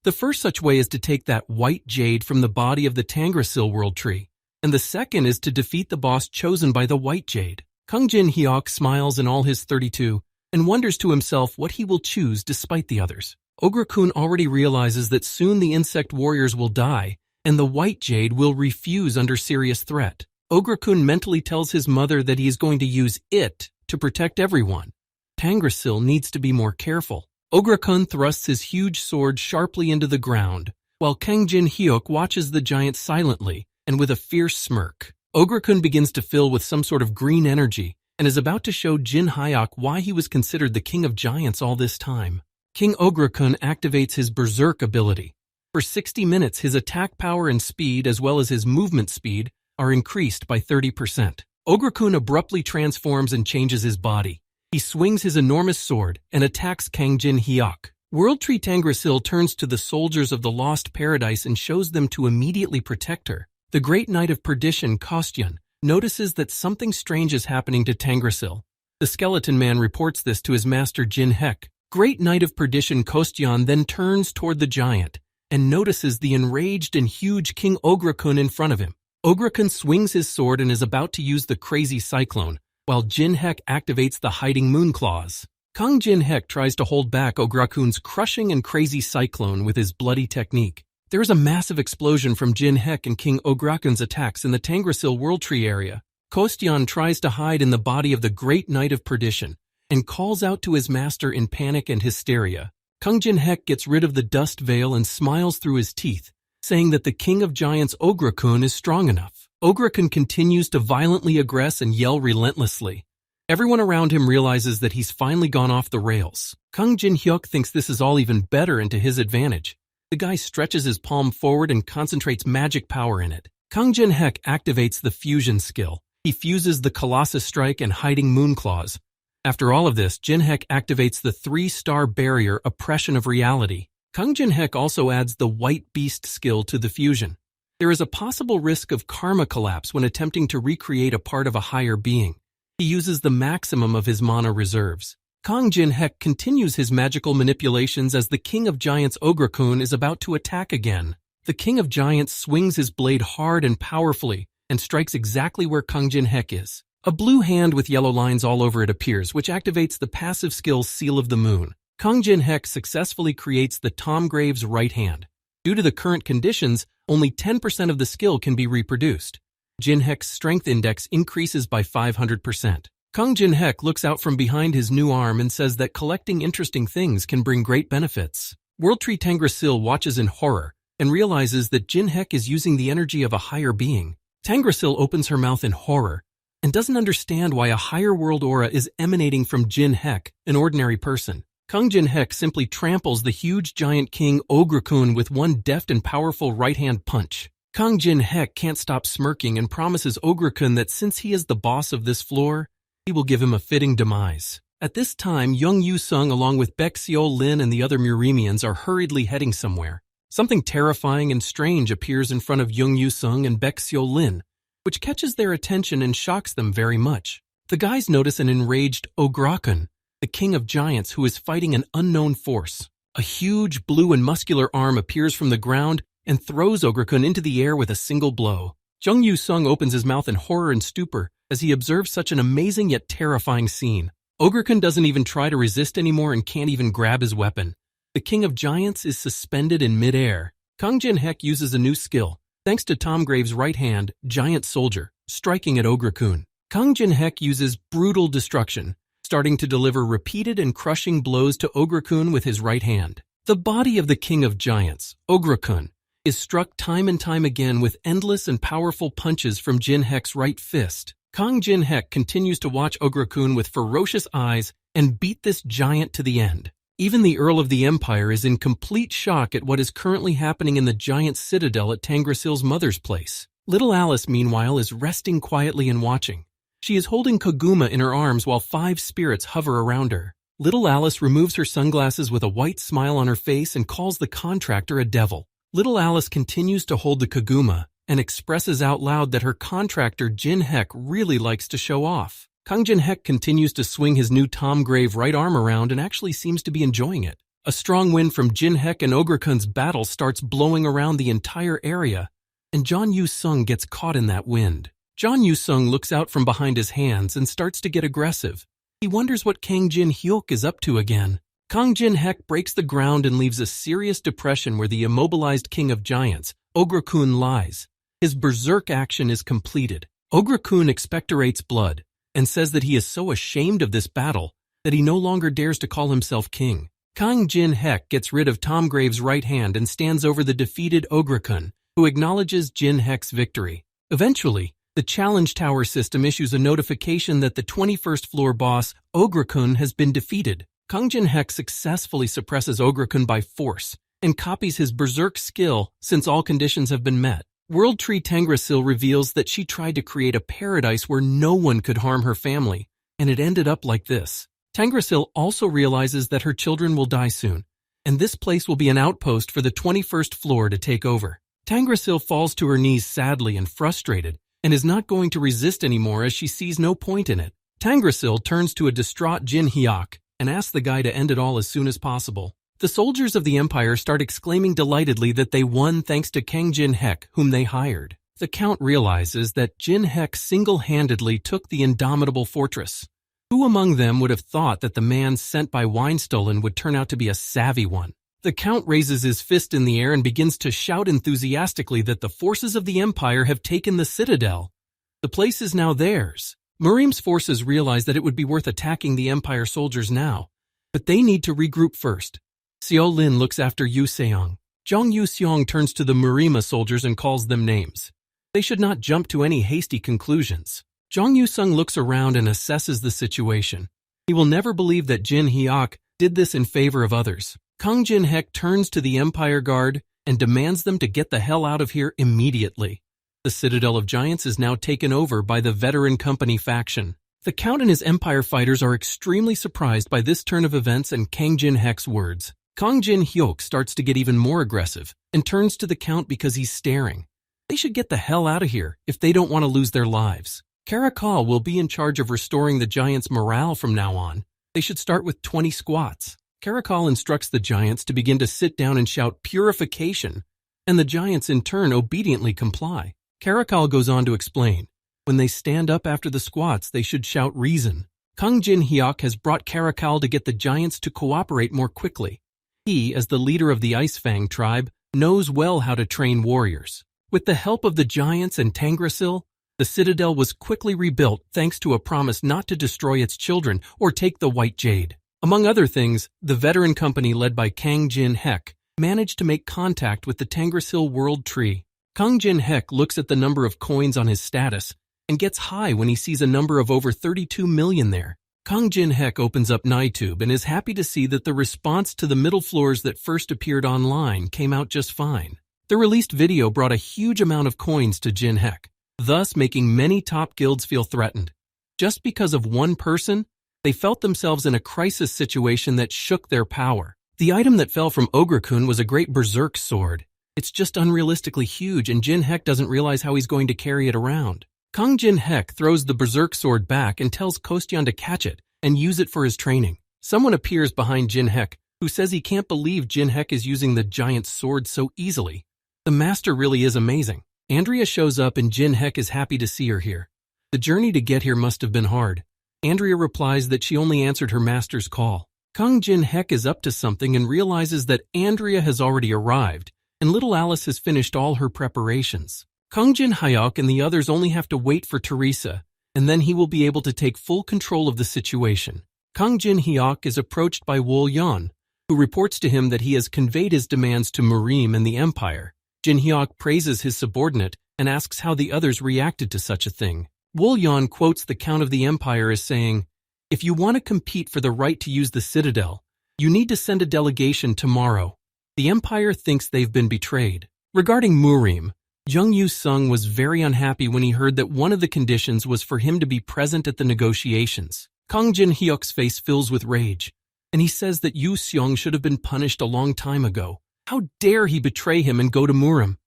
A: The first such way is to take that White Jade from the body of the Tangrasil World Tree, and the second is to defeat the boss chosen by the White Jade. Kang Jin-hyuk smiles in all his 32 and wonders to himself what he will choose despite the others. Ogre-kun already realizes that soon the insect warriors will die, and the White Jade will refuse under serious threat. Ogre-kun mentally tells his mother that he is going to use it to protect everyone. Tangrasil needs to be more careful. Ogre-kun thrusts his huge sword sharply into the ground, while Kang Jin-hyuk watches the giant silently and with a fierce smirk. Ogre-kun begins to fill with some sort of green energy and is about to show Jin-hyuk why he was considered the King of Giants all this time. King Ogre-kun activates his Berserk ability. For 60 minutes, his attack power and speed, as well as his movement speed, are increased by 30%. Ogre-kun abruptly transforms and changes his body. He swings his enormous sword and attacks Kang Jin-hyuk. World Tree Tangrasil turns to the soldiers of the Lost Paradise and shows them to immediately protect her. The Great Knight of Perdition, Kostyan, notices that something strange is happening to Tangrasil. The Skeleton Man reports this to his master Jin-hek. Great Knight of Perdition Kostyan then turns toward the giant and notices the enraged and huge King Ogre-kun in front of him. Ogre-kun swings his sword and is about to use the Crazy Cyclone, while Jin-hek activates the Hiding Moon Claws. Kang Jin-hek tries to hold back Ogre-kun's crushing and Crazy Cyclone with his bloody technique. There is a massive explosion from Jin-hek and King Ogre-kun's attacks in the Tangrasil World Tree area. Kostyan tries to hide in the body of the Great Knight of Perdition and calls out to his master in panic and hysteria. Kang Jin-hek gets rid of the dust veil and smiles through his teeth, saying that the King of Giants Ogre-kun is strong enough. Ogre-kun continues to violently aggress and yell relentlessly. Everyone around him realizes that he's finally gone off the rails. Kang Jin-hyuk thinks this is all even better and to his advantage. The guy stretches his palm forward and concentrates magic power in it. Kang Jin-hek activates the fusion skill. He fuses the Colossus Strike and Hiding Moon Claws. After all of this, Jin-hek activates the 3-star barrier Oppression of Reality. Kang Jin-hek also adds the White Beast skill to the fusion. There is a possible risk of karma collapse when attempting to recreate a part of a higher being. He uses the maximum of his mana reserves. Kang Jin-hek continues his magical manipulations as the King of Giants Ogre-kun is about to attack again. The King of Giants swings his blade hard and powerfully and strikes exactly where Kang Jin-hek is. A blue hand with yellow lines all over it appears, which activates the passive skill Seal of the Moon. Kang Jin-hek successfully creates the Tom Grave's right hand. Due to the current conditions, only 10% of the skill can be reproduced. Jin-hek's strength index increases by 500%. Kang Jin-hek looks out from behind his new arm and says that collecting interesting things can bring great benefits. World Tree Tangrasil watches in horror and realizes that Jin-hek is using the energy of a higher being. Tangrasil opens her mouth in horror and doesn't understand why a higher world aura is emanating from Jin-hek, an ordinary person. Kang Jin-hek simply tramples the huge giant King Ogre-kun with one deft and powerful right-hand punch. Kang Jin-hek can't stop smirking and promises Ogre-kun that since he is the boss of this floor, he will give him a fitting demise. At this time, Young Yu-sung along with Baek-seo Lin and the other Murimians are hurriedly heading somewhere. Something terrifying and strange appears in front of Young Yu-sung and Baek-seo Lin, which catches their attention and shocks them very much. The guys notice an enraged Ogre-kun, the King of Giants, who is fighting an unknown force. A huge blue and muscular arm appears from the ground and throws Ogre-kun into the air with a single blow. Jung Yu-sung opens his mouth in horror and stupor as he observes such an amazing yet terrifying scene. Ogre-kun doesn't even try to resist anymore and can't even grab his weapon. The King of Giants is suspended in midair. Kang Jin-hek uses a new skill, thanks to Tom Grave's right hand, Giant Soldier, striking at Ogre-kun. Kang Jin-hek uses Brutal Destruction, starting to deliver repeated and crushing blows to Ogre-kun with his right hand. The body of the King of Giants, Ogre-kun, is struck time and time again with endless and powerful punches from Jin-hek's right fist. Kang Jin-hek continues to watch Ogre-kun with ferocious eyes and beat this giant to the end. Even the Earl of the Empire is in complete shock at what is currently happening in the giant citadel at Tangrasil's mother's place. Little Alice, meanwhile, is resting quietly and watching. She is holding Koguma in her arms while 5 spirits hover around her. Little Alice removes her sunglasses with a white smile on her face and calls the contractor a devil. Little Alice continues to hold the Koguma and expresses out loud that her contractor Jin-hek really likes to show off. Kang Jin-hek continues to swing his new Tom Grave right arm around and actually seems to be enjoying it. A strong wind from Jin-hek and Ogre-kun's battle starts blowing around the entire area, and John Yu-sung gets caught in that wind. John Yu-sung looks out from behind his hands and starts to get aggressive. He wonders what Kang Jin-hyuk is up to again. Kang Jin-hek breaks the ground and leaves a serious depression where the immobilized King of Giants, Ogre-kun, lies. His berserk action is completed. Ogre-kun expectorates blood and says that he is so ashamed of this battle that he no longer dares to call himself king. Kang Jin-hek gets rid of Tom Grave's right hand and stands over the defeated Ogre-kun, who acknowledges Jin-hek's victory. Eventually, the Challenge Tower system issues a notification that the 21st floor boss, Ogre-kun, has been defeated. Kang Jin-hek successfully suppresses Ogre-kun by force and copies his berserk skill since all conditions have been met. World Tree Tangrasil reveals that she tried to create a paradise where no one could harm her family, and it ended up like this. Tangrasil also realizes that her children will die soon, and this place will be an outpost for the 21st floor to take over. Tangrasil falls to her knees sadly and frustrated, and is not going to resist anymore as she sees no point in it. Tangrasil turns to a distraught Jin Hyuk and asks the guy to end it all as soon as possible. The soldiers of the Empire start exclaiming delightedly that they won thanks to Kang Jin Hek, whom they hired. The Count realizes that Jin Hek single-handedly took the indomitable fortress. Who among them would have thought that the man sent by Weinstollen would turn out to be a savvy one? The Count raises his fist in the air and begins to shout enthusiastically that the forces of the Empire have taken the citadel. The place is now theirs. Murim's forces realize that it would be worth attacking the Empire soldiers now, but they need to regroup first. Xiao Lin looks after Yu Seong. Zhang Yu Seong turns to the Murima soldiers and calls them names. They should not jump to any hasty conclusions. Zhang Yu Seong looks around and assesses the situation. He will never believe that Jin Hyuk did this in favor of others. Kang Jin Hek turns to the Empire Guard and demands them to get the hell out of here immediately. The Citadel of Giants is now taken over by the Veteran Company faction. The Count and his Empire fighters are extremely surprised by this turn of events and Kang Jin Hek's words. Kang Jin Hyuk starts to get even more aggressive and turns to the Count because he's staring. They should get the hell out of here if they don't want to lose their lives. Caracal will be in charge of restoring the Giants' morale from now on. They should start with 20 squats. Caracal instructs the Giants to begin to sit down and shout purification, and the Giants in turn obediently comply. Caracal goes on to explain, when they stand up after the squats, they should shout reason. Kang Jin Hyuk has brought Caracal to get the Giants to cooperate more quickly. He, as the leader of the Ice Fang tribe, knows well how to train warriors. With the help of the Giants and Tangrasil, the citadel was quickly rebuilt thanks to a promise not to destroy its children or take the White Jade. Among other things, the Veteran Company led by Kang Jin Hek managed to make contact with the Tangrasil World Tree. Kang Jin Hek looks at the number of coins on his status and gets high when he sees a number of over 32 million there. Kang Jin Hek opens up Nightube and is happy to see that the response to the middle floors that first appeared online came out just fine. The released video brought a huge amount of coins to Jin Hek, thus making many top guilds feel threatened. Just because of one person, they felt themselves in a crisis situation that shook their power. The item that fell from Ogre-kun was a great berserk sword. It's just unrealistically huge and Jin Hek doesn't realize how he's going to carry it around. Kang Jin Hek throws the berserk sword back and tells Kostyan to catch it and use it for his training. Someone appears behind Jin Hek, who says he can't believe Jin Hek is using the giant sword so easily. The master really is amazing. Andrea shows up and Jin Hek is happy to see her here. The journey to get here must have been hard. Andrea replies that she only answered her master's call. Kang Jin Hek is up to something and realizes that Andrea has already arrived, and little Alice has finished all her preparations. Kang Jin Hyuk and the others only have to wait for Teresa, and then he will be able to take full control of the situation. Kang Jin Hyuk is approached by Wol Yan, who reports to him that he has conveyed his demands to Murim and the Empire. Jin Hyuk praises his subordinate and asks how the others reacted to such a thing. Wol Yan quotes the Count of the Empire as saying, "If you want to compete for the right to use the Citadel, you need to send a delegation tomorrow. The Empire thinks they've been betrayed." Regarding Murim, Jung Yu-sung was very unhappy when he heard that one of the conditions was for him to be present at the negotiations. Kang Jin Hyuk's face fills with rage, and he says that Yu-seong should have been punished a long time ago. How dare he betray him and go to Murim?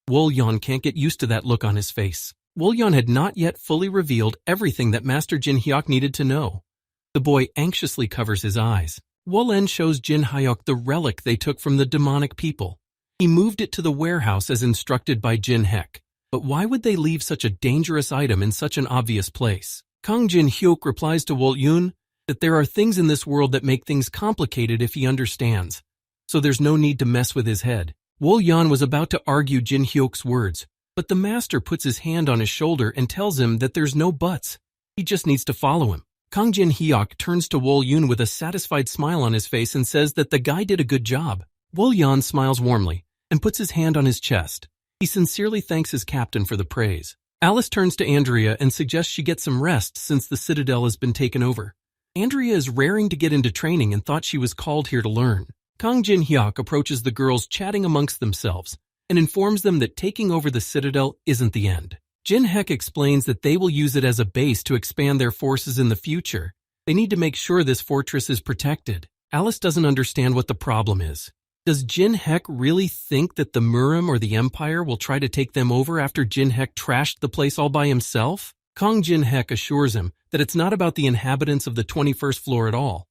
A: Wol Yan can't get used to that look on his face. Wol Yan had not yet fully revealed everything that Master Jin Hyuk needed to know. The boy anxiously covers his eyes. Wol En shows Jin Hyuk the relic they took from the demonic people. He moved it to the warehouse as instructed by Jin Hek. But why would they leave such a dangerous item in such an obvious place? Kang Jin Hyuk replies to Wol Yun that there are things in this world that make things complicated if he understands, so there's no need to mess with his head. Wol Yan was about to argue Jin Hyuk's words, but the master puts his hand on his shoulder and tells him that there's no buts. He just needs to follow him. Kang Jin Hyuk turns to Wol Yun with a satisfied smile on his face and says that the guy did a good job. Wol Yan smiles warmly and puts his hand on his chest. He sincerely thanks his captain for the praise. Alice turns to Andrea and suggests she get some rest since the Citadel has been taken over. Andrea is raring to get into training and thought she was called here to learn. Kang Jin-hyuk approaches the girls chatting amongst themselves and informs them that taking over the citadel isn't the end. Jin-hyuk explains that they will use it as a base to expand their forces in the future. They need to make sure this fortress is protected. Alice doesn't understand what the problem is. Does Jin-hyuk really think that the Murim or the Empire will try to take them over after Jin-hyuk trashed the place all by himself? Kang Jin-hyuk assures him that it's not about the inhabitants of the 21st floor at all.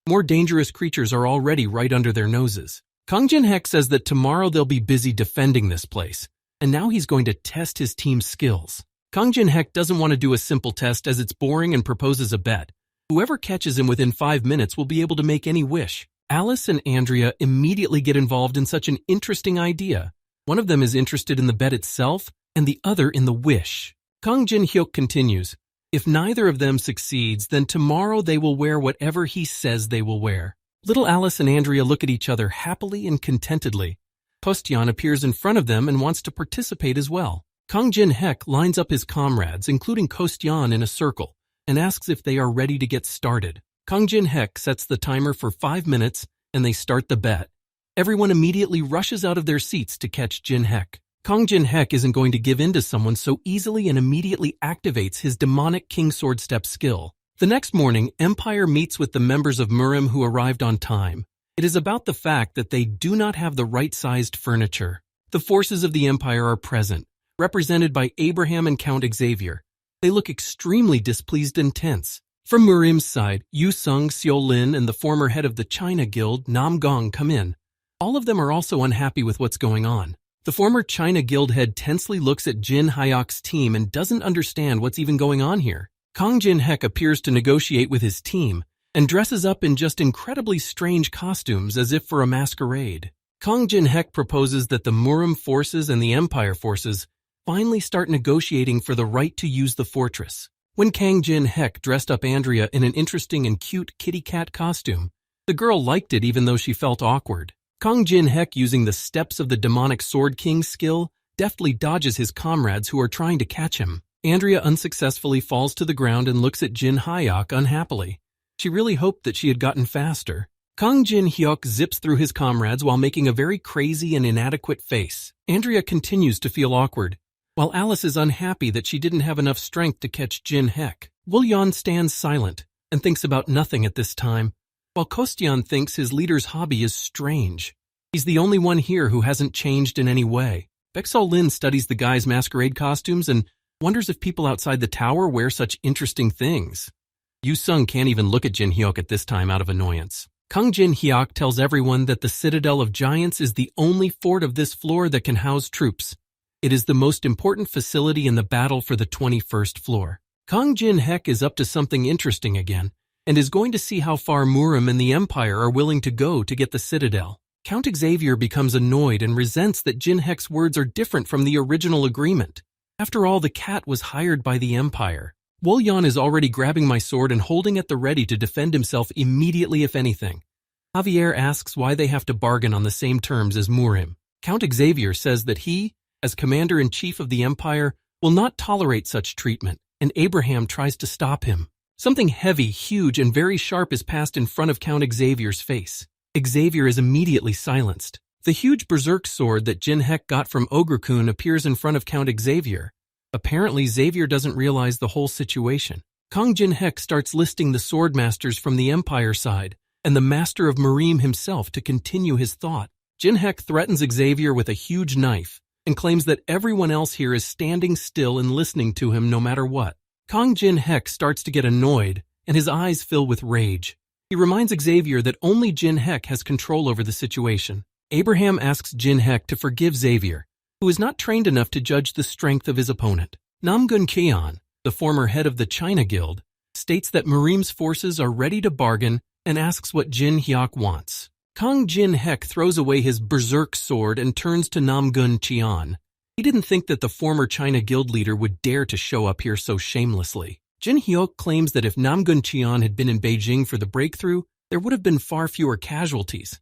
A: More dangerous creatures are already right under their noses. Kang Jin-hyuk says that tomorrow they'll be busy defending this place, and now he's going to test his team's skills. Kang Jin-hyuk doesn't want to do a simple test as it's boring and proposes a bet. Whoever catches him within 5 minutes will be able to make any wish. Alice and Andrea immediately get involved in such an interesting idea. One of them is interested in the bet itself, and the other in the wish. Kang Jin-hyuk continues, if neither of them succeeds, then tomorrow they will wear whatever he says they will wear. Little Alice and Andrea look at each other happily and contentedly. Kostyan appears in front of them and wants to participate as well. Kang Jin-hyuk lines up his comrades, including Kostyan, in a circle, and asks if they are ready to get started. Kang Jin-hyuk sets the timer for 5 minutes, and they start the bet. Everyone immediately rushes out of their seats to catch Jin-hyuk. Kang Jin-hyuk isn't going to give in to someone so easily and immediately activates his demonic King Sword Step skill. The next morning, Empire meets with the members of Murim who arrived on time. It is about the fact that they do not have the right-sized furniture. The forces of the Empire are present, represented by Abraham and Count Xavier. They look extremely displeased and tense. From Murim's side, Yu Sung, Seo Lin, and the former head of the China Guild, Nam Gong, come in. All of them are also unhappy with what's going on. The former China Guild head tensely looks at Jin-hyuk's team and doesn't understand what's even going on here. Kang Jin-hyuk appears to negotiate with his team and dresses up in just incredibly strange costumes as if for a masquerade. Kang Jin-hyuk proposes that the Murim forces and the Empire forces finally start negotiating for the right to use the fortress. When Kang Jin-hyuk dressed up Andrea in an interesting and cute kitty cat costume, the girl liked it even though she felt awkward. Kang Jin-hyuk, using the steps of the demonic Sword King skill, deftly dodges his comrades who are trying to catch him. Andrea unsuccessfully falls to the ground and looks at Jin-hyuk unhappily. She really hoped that she had gotten faster. Kang Jin-hyuk zips through his comrades while making a very crazy and inadequate face. Andrea continues to feel awkward, while Alice is unhappy that she didn't have enough strength to catch Jin-hyuk. Woo-yeon stands silent and thinks about nothing at this time, while Kostyan thinks his leader's hobby is strange. He's the only one here who hasn't changed in any way. Baek-seo Lin studies the guys' masquerade costumes and wonders if people outside the tower wear such interesting things. Yu Sung can't even look at Jin-hyuk at this time out of annoyance. Kang Jin-hyuk tells everyone that the Citadel of Giants is the only fort of this floor that can house troops. It is the most important facility in the battle for the 21st floor. Kang Jin-hyuk is up to something interesting again, and is going to see how far Murim and the Empire are willing to go to get the Citadel. Count Xavier becomes annoyed and resents that Jin-hyuk's words are different from the original agreement. After all, the cat was hired by the Empire. Woo-yeon is already grabbing my sword and holding at the ready to defend himself immediately if anything. Javier asks why they have to bargain on the same terms as Murim. Count Xavier says that he, as commander-in-chief of the Empire, will not tolerate such treatment, and Abraham tries to stop him. Something heavy, huge, and very sharp is passed in front of Count Xavier's face. Xavier is immediately silenced. The huge berserk sword that Jin-hyuk got from Ogre-kun appears in front of Count Xavier. Apparently, Xavier doesn't realize the whole situation. Kang Jin-hyuk starts listing the sword masters from the Empire side, and the master of Murim himself to continue his thought. Jin-hyuk threatens Xavier with a huge knife, and claims that everyone else here is standing still and listening to him no matter what. Kang Jin-hyuk starts to get annoyed, and his eyes fill with rage. He reminds Xavier that only Jin-hyuk has control over the situation. Abraham asks Jin-hyuk to forgive Xavier, who is not trained enough to judge the strength of his opponent. Nam-gun Cheon, the former head of the China Guild, states that Murim's forces are ready to bargain and asks what Jin-hyuk wants. Kang Jin-hyuk throws away his berserk sword and turns to Nam-gun Cheon. He didn't think that the former China Guild leader would dare to show up here so shamelessly. Jin-hyuk claims that if Nam-gun Cheon had been in Beijing for the breakthrough, there would have been far fewer casualties.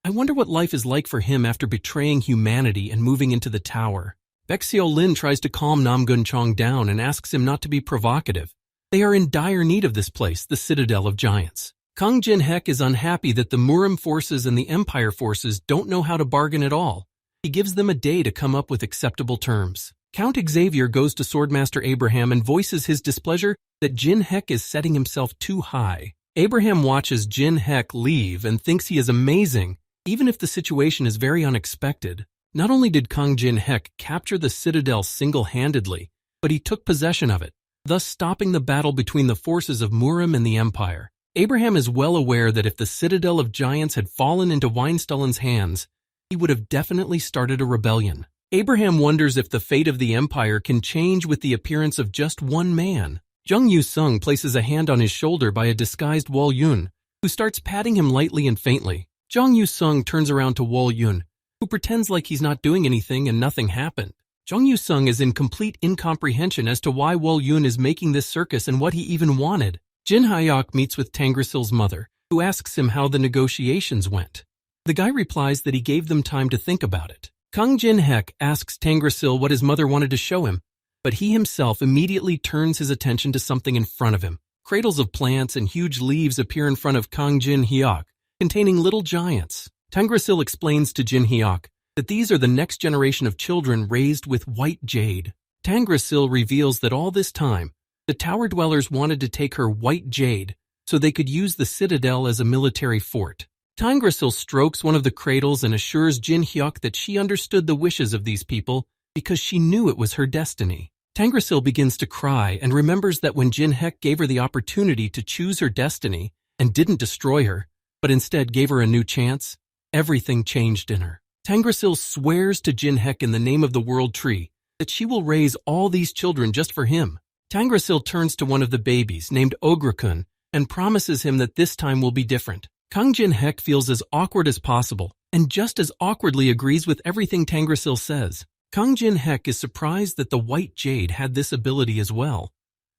A: I wonder what life is like for him after betraying humanity and moving into the tower. Baek-seo Lin tries to calm Nam-gun Cheon down and asks him not to be provocative. They are in dire need of this place, the Citadel of Giants. Kang Jin-hek is unhappy that the Murim forces and the Empire forces don't know how to bargain at all. He gives them a day to come up with acceptable terms. Count Xavier goes to Swordmaster Abraham and voices his displeasure that Jin-hek is setting himself too high. Abraham watches Jin-hek leave and thinks he is amazing, even if the situation is very unexpected. Not only did Kang Jin-hek capture the citadel single-handedly, but he took possession of it, thus stopping the battle between the forces of Murim and the Empire. Abraham is well aware that if the Citadel of Giants had fallen into Weinstullen's hands, he would have definitely started a rebellion. Abraham wonders if the fate of the Empire can change with the appearance of just one man. Jung Yu-sung places a hand on his shoulder by a disguised Wol Yun, who starts patting him lightly and faintly. Jung Yu-sung turns around to Wol Yun, who pretends like he's not doing anything and nothing happened. Jung Yu-sung is in complete incomprehension as to why Wol Yun is making this circus and what he even wanted. Jin Hyok meets with Tangrasil's mother, who asks him how the negotiations went. The guy replies that he gave them time to think about it. Kang Jin-hek asks Tangrasil what his mother wanted to show him, but he himself immediately turns his attention to something in front of him. Cradles of plants and huge leaves appear in front of Kang Jin-hyuk, containing little giants. Tangrasil explains to Jin-hyuk that these are the next generation of children raised with white jade. Tangrasil reveals that all this time, the tower dwellers wanted to take her white jade so they could use the citadel as a military fort. Tangrasil strokes one of the cradles and assures Jin-hyuk that she understood the wishes of these people because she knew it was her destiny. Tangrasil begins to cry and remembers that when Jin-hek gave her the opportunity to choose her destiny and didn't destroy her, but instead gave her a new chance, everything changed in her. Tangrasil swears to Jin-hek in the name of the World Tree that she will raise all these children just for him. Tangrasil turns to one of the babies, named Ograkun, and promises him that this time will be different. Kang Jin-hek feels as awkward as possible, and just as awkwardly agrees with everything Tangrasil says. Kang Jin-hek is surprised that the white jade had this ability as well.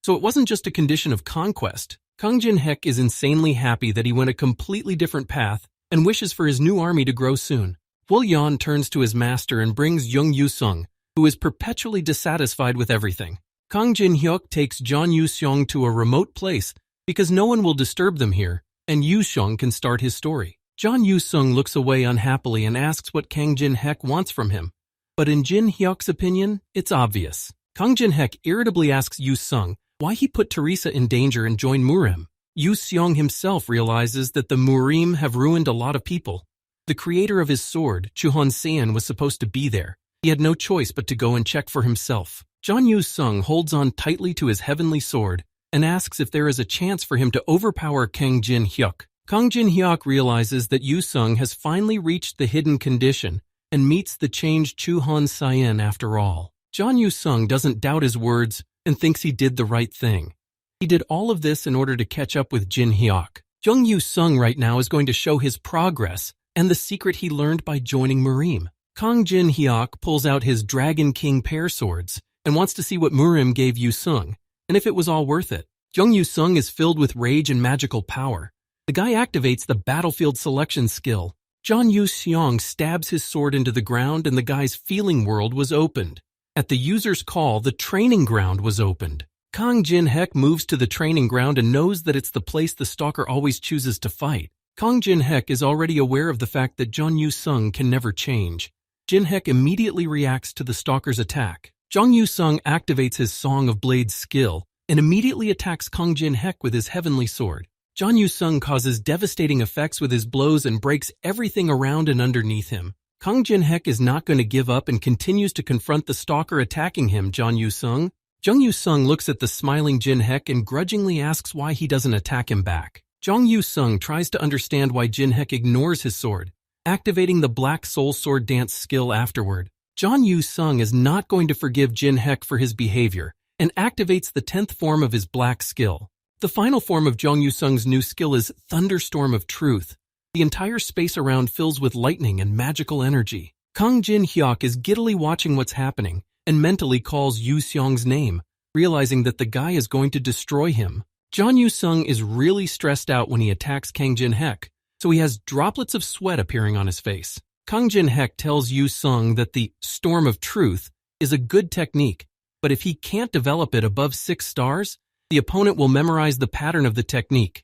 A: So it wasn't just a condition of conquest. Kang Jin-hek is insanely happy that he went a completely different path and wishes for his new army to grow soon. Wol Yan turns to his master and brings Jung Yu-sung, who is perpetually dissatisfied with everything. Kang Jin-hyuk takes John Yu-seong to a remote place because no one will disturb them here, and Yu-seong can start his story. John Yu-sung looks away unhappily and asks what Kang Jin-hek wants from him. But in Jin-hyuk's opinion, it's obvious. Kang Jin-hek irritably asks Yu-sung why he put Teresa in danger and joined Murim. Yu-seong himself realizes that the Murim have ruined a lot of people. The creator of his sword, Chuhon Seon, was supposed to be there. He had no choice but to go and check for himself. John Yu-sung holds on tightly to his heavenly sword and asks if there is a chance for him to overpower Kang Jin-hyuk. Kang Jin-hyuk realizes that Yu-sung has finally reached the hidden condition and meets the changed Chuhon Seon after all. John Yu-sung doesn't doubt his words and thinks he did the right thing. He did all of this in order to catch up with Jin-hyuk. Jung Yu-sung right now is going to show his progress and the secret he learned by joining Murim. Kang Jin-hyuk pulls out his Dragon King pair swords and wants to see what Murim gave Yu-sung, and if it was all worth it. Jung Yu-sung is filled with rage and magical power. The guy activates the battlefield selection skill. John Yu-seong stabs his sword into the ground and the guy's feeling world was opened. At the user's call, the training ground was opened. Kang Jin-hek moves to the training ground and knows that it's the place the stalker always chooses to fight. Kang Jin-hek is already aware of the fact that John Yu-sung can never change. Jin-hek immediately reacts to the stalker's attack. Jung Yu-sung activates his Song of Blades skill and immediately attacks Kang Jin-hek with his heavenly sword. John Yu-sung causes devastating effects with his blows and breaks everything around and underneath him. Kang Jin-hek is not going to give up and continues to confront the stalker attacking him, John Yu-sung. Jung Yu-sung looks at the smiling Jin-hek and grudgingly asks why he doesn't attack him back. Jung Yu-sung tries to understand why Jin-hek ignores his sword, activating the Black Soul Sword Dance skill afterward. John Yu-sung is not going to forgive Jin-hek for his behavior and activates the 10th form of his black skill. The final form of Jung Yu-sung's new skill is Thunderstorm of Truth. The entire space around fills with lightning and magical energy. Kang Jin-hyuk is giddily watching what's happening and mentally calls Yu-seong's name, realizing that the guy is going to destroy him. John Yu-sung is really stressed out when he attacks Kang Jin-hek, so he has droplets of sweat appearing on his face. Kang Jin-hek tells Yu-sung that the Storm of Truth is a good technique, but if he can't develop it above 6 stars, the opponent will memorize the pattern of the technique.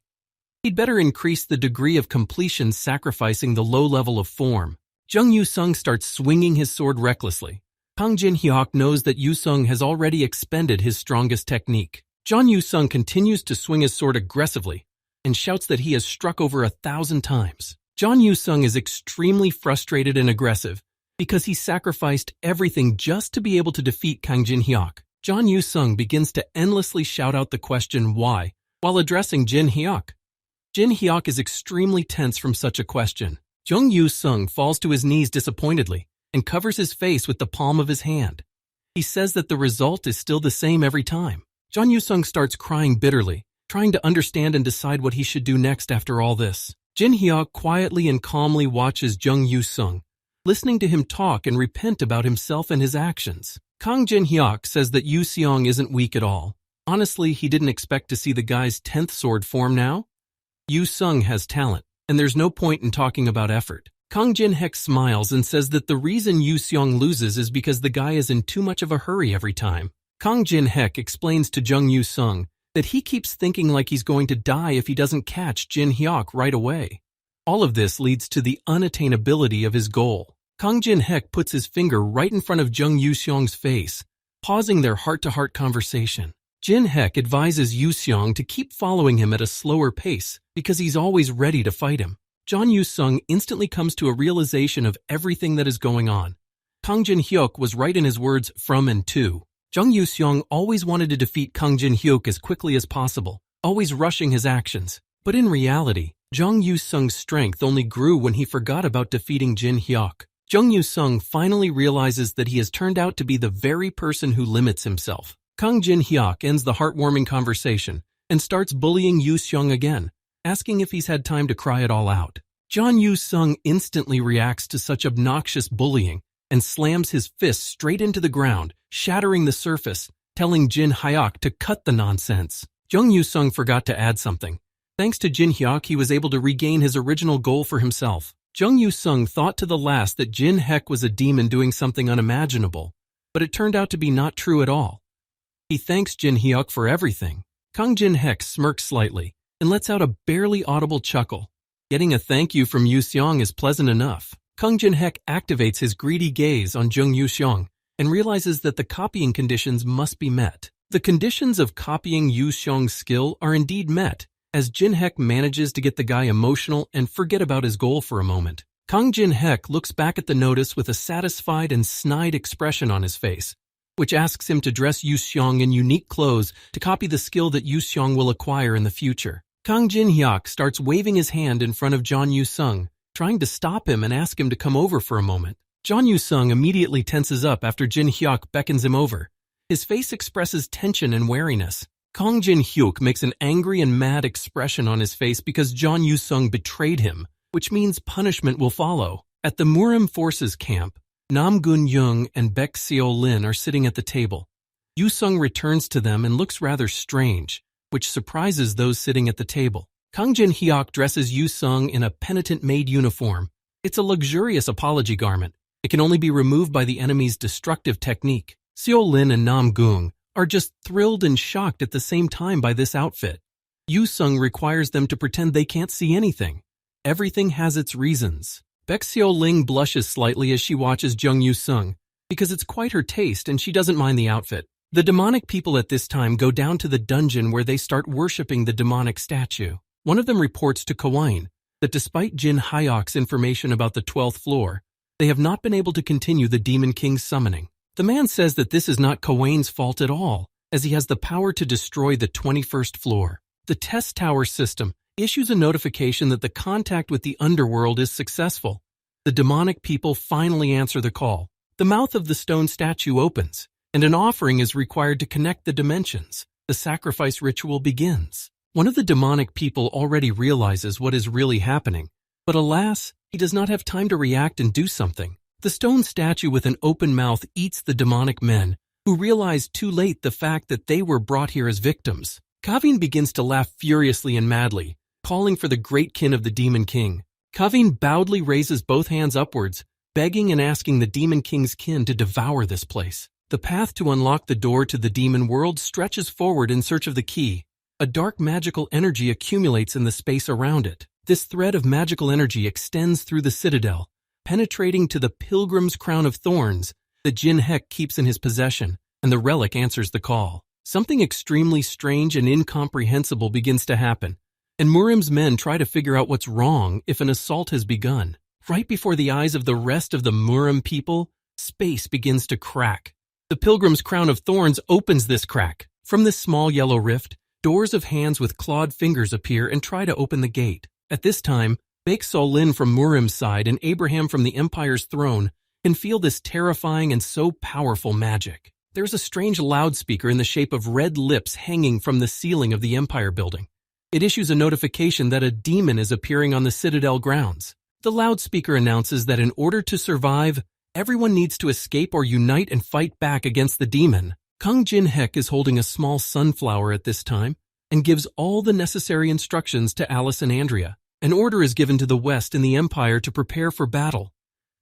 A: He'd better increase the degree of completion, sacrificing the low level of form. Jung Yu-sung starts swinging his sword recklessly. Kang Jin-hyuk knows that Yu-sung has already expended his strongest technique. Jung Yu-sung continues to swing his sword aggressively and shouts that he has struck over 1,000 times. Jung Yu-sung is extremely frustrated and aggressive because he sacrificed everything just to be able to defeat Kang Jin-hyuk. Jung Yu-sung begins to endlessly shout out the question why while addressing Jin-hyuk. Jin-hyuk is extremely tense from such a question. Jung Yu-sung falls to his knees disappointedly and covers his face with the palm of his hand. He says that the result is still the same every time. Jung Yu-sung starts crying bitterly, trying to understand and decide what he should do next after all this. Jin-hyuk quietly and calmly watches Jung Yu-sung, listening to him talk and repent about himself and his actions. Kang Jin-hyuk says that Yu-seong isn't weak at all. Honestly, he didn't expect to see the guy's 10th sword form now. Yu-sung has talent, and there's no point in talking about effort. Kang Jin-hyuk smiles and says that the reason Yu-seong loses is because the guy is in too much of a hurry every time. Kang Jin-hyuk explains to Jung Yu-sung that he keeps thinking like he's going to die if he doesn't catch Jin-hyuk right away. All of this leads to the unattainability of his goal. Kang Jin-hyuk puts his finger right in front of Jung Yu-seong's face, pausing their heart-to-heart conversation. Jin-hyuk advises Yu-seong to keep following him at a slower pace because he's always ready to fight him. Jung Yu-sung instantly comes to a realization of everything that is going on. Kang Jin-hyuk was right in his words from and to. Jung Yu-seong always wanted to defeat Kang Jin-hyuk as quickly as possible, always rushing his actions. But in reality, Jung Yu-sung's strength only grew when he forgot about defeating Jin-hyuk. Jung Yu-sung finally realizes that he has turned out to be the very person who limits himself. Kang Jin-hyuk ends the heartwarming conversation and starts bullying Yu-seong again, asking if he's had time to cry it all out. Jung Yu-sung instantly reacts to such obnoxious bullying and slams his fist straight into the ground, shattering the surface, telling Jin-hyuk to cut the nonsense. Jung Yu-sung forgot to add something. Thanks to Jin-hyuk, he was able to regain his original goal for himself. Jung Yu-sung thought to the last that Jin-hyuk was a demon doing something unimaginable, but it turned out to be not true at all. He thanks Jin-hyuk for everything. Kang Jin-hyuk smirks slightly and lets out a barely audible chuckle. Getting a thank you from Yu-seong is pleasant enough. Kang Jin-hyuk activates his greedy gaze on Jung Yu-seong and realizes that the copying conditions must be met. The conditions of copying Yu-seong's skill are indeed met, as Jin-hyuk manages to get the guy emotional and forget about his goal for a moment. Kang Jin-hyuk looks back at the notice with a satisfied and snide expression on his face, which asks him to dress Yu-seong in unique clothes to copy the skill that Yu-seong will acquire in the future. Kang Jin-hyuk starts waving his hand in front of Jung Yu-sung, trying to stop him and ask him to come over for a moment. Jung Yu-sung immediately tenses up after Jin-hyuk beckons him over. His face expresses tension and wariness. Kang Jin-hyuk makes an angry and mad expression on his face because Jung Yu-sung betrayed him, which means punishment will follow. At the Murim Forces camp, Nam Gun-young and Baek Seo-lin are sitting at the table. Yu-sung returns to them and looks rather strange, which surprises those sitting at the table. Kang Jin-hyuk dresses Yu-sung in a penitent maid uniform. It's a luxurious apology garment. It can only be removed by the enemy's destructive technique. Seo-lin and Nam Gung are just thrilled and shocked at the same time by this outfit. Yu-sung requires them to pretend they can't see anything. Everything has its reasons. Baek Seo-lin blushes slightly as she watches Jung Yu-sung, because it's quite her taste and she doesn't mind the outfit. The demonic people at this time go down to the dungeon where they start worshipping the demonic statue. One of them reports to Kawain that despite Jin-hyuk's information about the 12th floor, they have not been able to continue the Demon King's summoning. The man says that this is not Kawain's fault at all, as he has the power to destroy the 21st floor. The test tower system issues a notification that the contact with the underworld is successful. The demonic people finally answer the call. The mouth of the stone statue opens, and an offering is required to connect the dimensions. The sacrifice ritual begins. One of the demonic people already realizes what is really happening, but alas, he does not have time to react and do something. The stone statue with an open mouth eats the demonic men, who realize too late the fact that they were brought here as victims. Kavin begins to laugh furiously and madly, calling for the great kin of the Demon King. Kavin bowedly raises both hands upwards, begging and asking the Demon King's kin to devour this place. The path to unlock the door to the demon world stretches forward in search of the key, a dark magical energy accumulates in the space around it. This thread of magical energy extends through the citadel, penetrating to the pilgrim's crown of thorns that Jin Hek keeps in his possession, and the relic answers the call. Something extremely strange and incomprehensible begins to happen, and Murim's men try to figure out what's wrong if an assault has begun. Right before the eyes of the rest of the Murim people, space begins to crack. The pilgrim's crown of thorns opens this crack. From this small yellow rift, doors of hands with clawed fingers appear and try to open the gate. At this time, Baek Sol-lin from Murim's side and Abraham from the Empire's throne can feel this terrifying and so powerful magic. There's a strange loudspeaker in the shape of red lips hanging from the ceiling of the Empire building. It issues a notification that a demon is appearing on the Citadel grounds. The loudspeaker announces that in order to survive, everyone needs to escape or unite and fight back against the demon. Kang Jin Hek is holding a small sunflower at this time and gives all the necessary instructions to Alice and Andrea. An order is given to the West and the Empire to prepare for battle.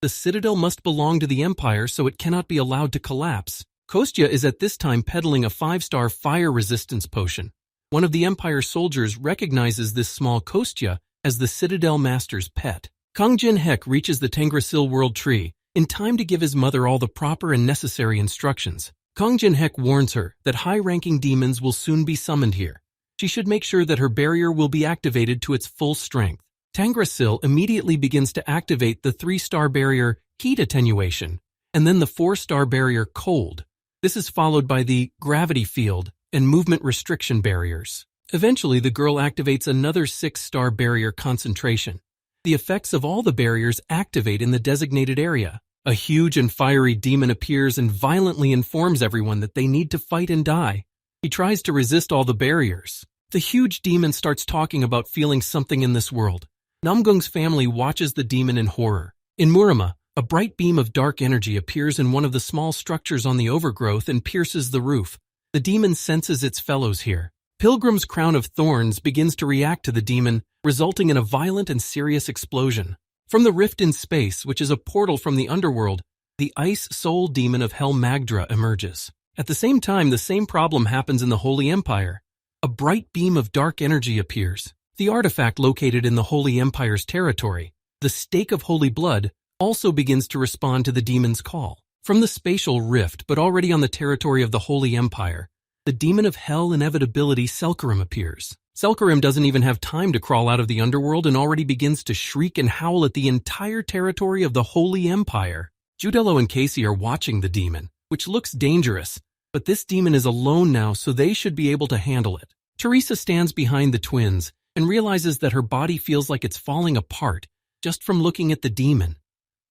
A: The Citadel must belong to the Empire, so it cannot be allowed to collapse. Kostya is at this time peddling a 5-star fire resistance potion. One of the Empire soldiers recognizes this small Kostya as the Citadel Master's pet. Kang Jin Hek reaches the Tangrasil World Tree in time to give his mother all the proper and necessary instructions. Kang Jin Hek warns her that high-ranking demons will soon be summoned here. She should make sure that her barrier will be activated to its full strength. Tangrasil immediately begins to activate the 3-star barrier Heat Attenuation, and then the 4-star barrier Cold. This is followed by the Gravity Field and Movement Restriction barriers. Eventually, the girl activates another 6-star barrier Concentration. The effects of all the barriers activate in the designated area. A huge and fiery demon appears and violently informs everyone that they need to fight and die. He tries to resist all the barriers. The huge demon starts talking about feeling something in this world. Namgung's family watches the demon in horror. In Murima, a bright beam of dark energy appears in one of the small structures on the overgrowth and pierces the roof. The demon senses its fellows here. Pilgrim's Crown of Thorns begins to react to the demon, resulting in a violent and serious explosion. From the rift in space, which is a portal from the underworld, the Ice Soul Demon of Hell Magdra emerges. At the same time, the same problem happens in the Holy Empire. A bright beam of dark energy appears. The artifact located in the Holy Empire's territory, the Stake of Holy Blood, also begins to respond to the demon's call. From the spatial rift, but already on the territory of the Holy Empire, the demon of hell inevitability Selkarim appears. Selkarim doesn't even have time to crawl out of the underworld and already begins to shriek and howl at the entire territory of the Holy Empire. Judello and Casey are watching the demon, which looks dangerous, but this demon is alone now, so they should be able to handle it. Teresa stands behind the twins and realizes that her body feels like it's falling apart just from looking at the demon.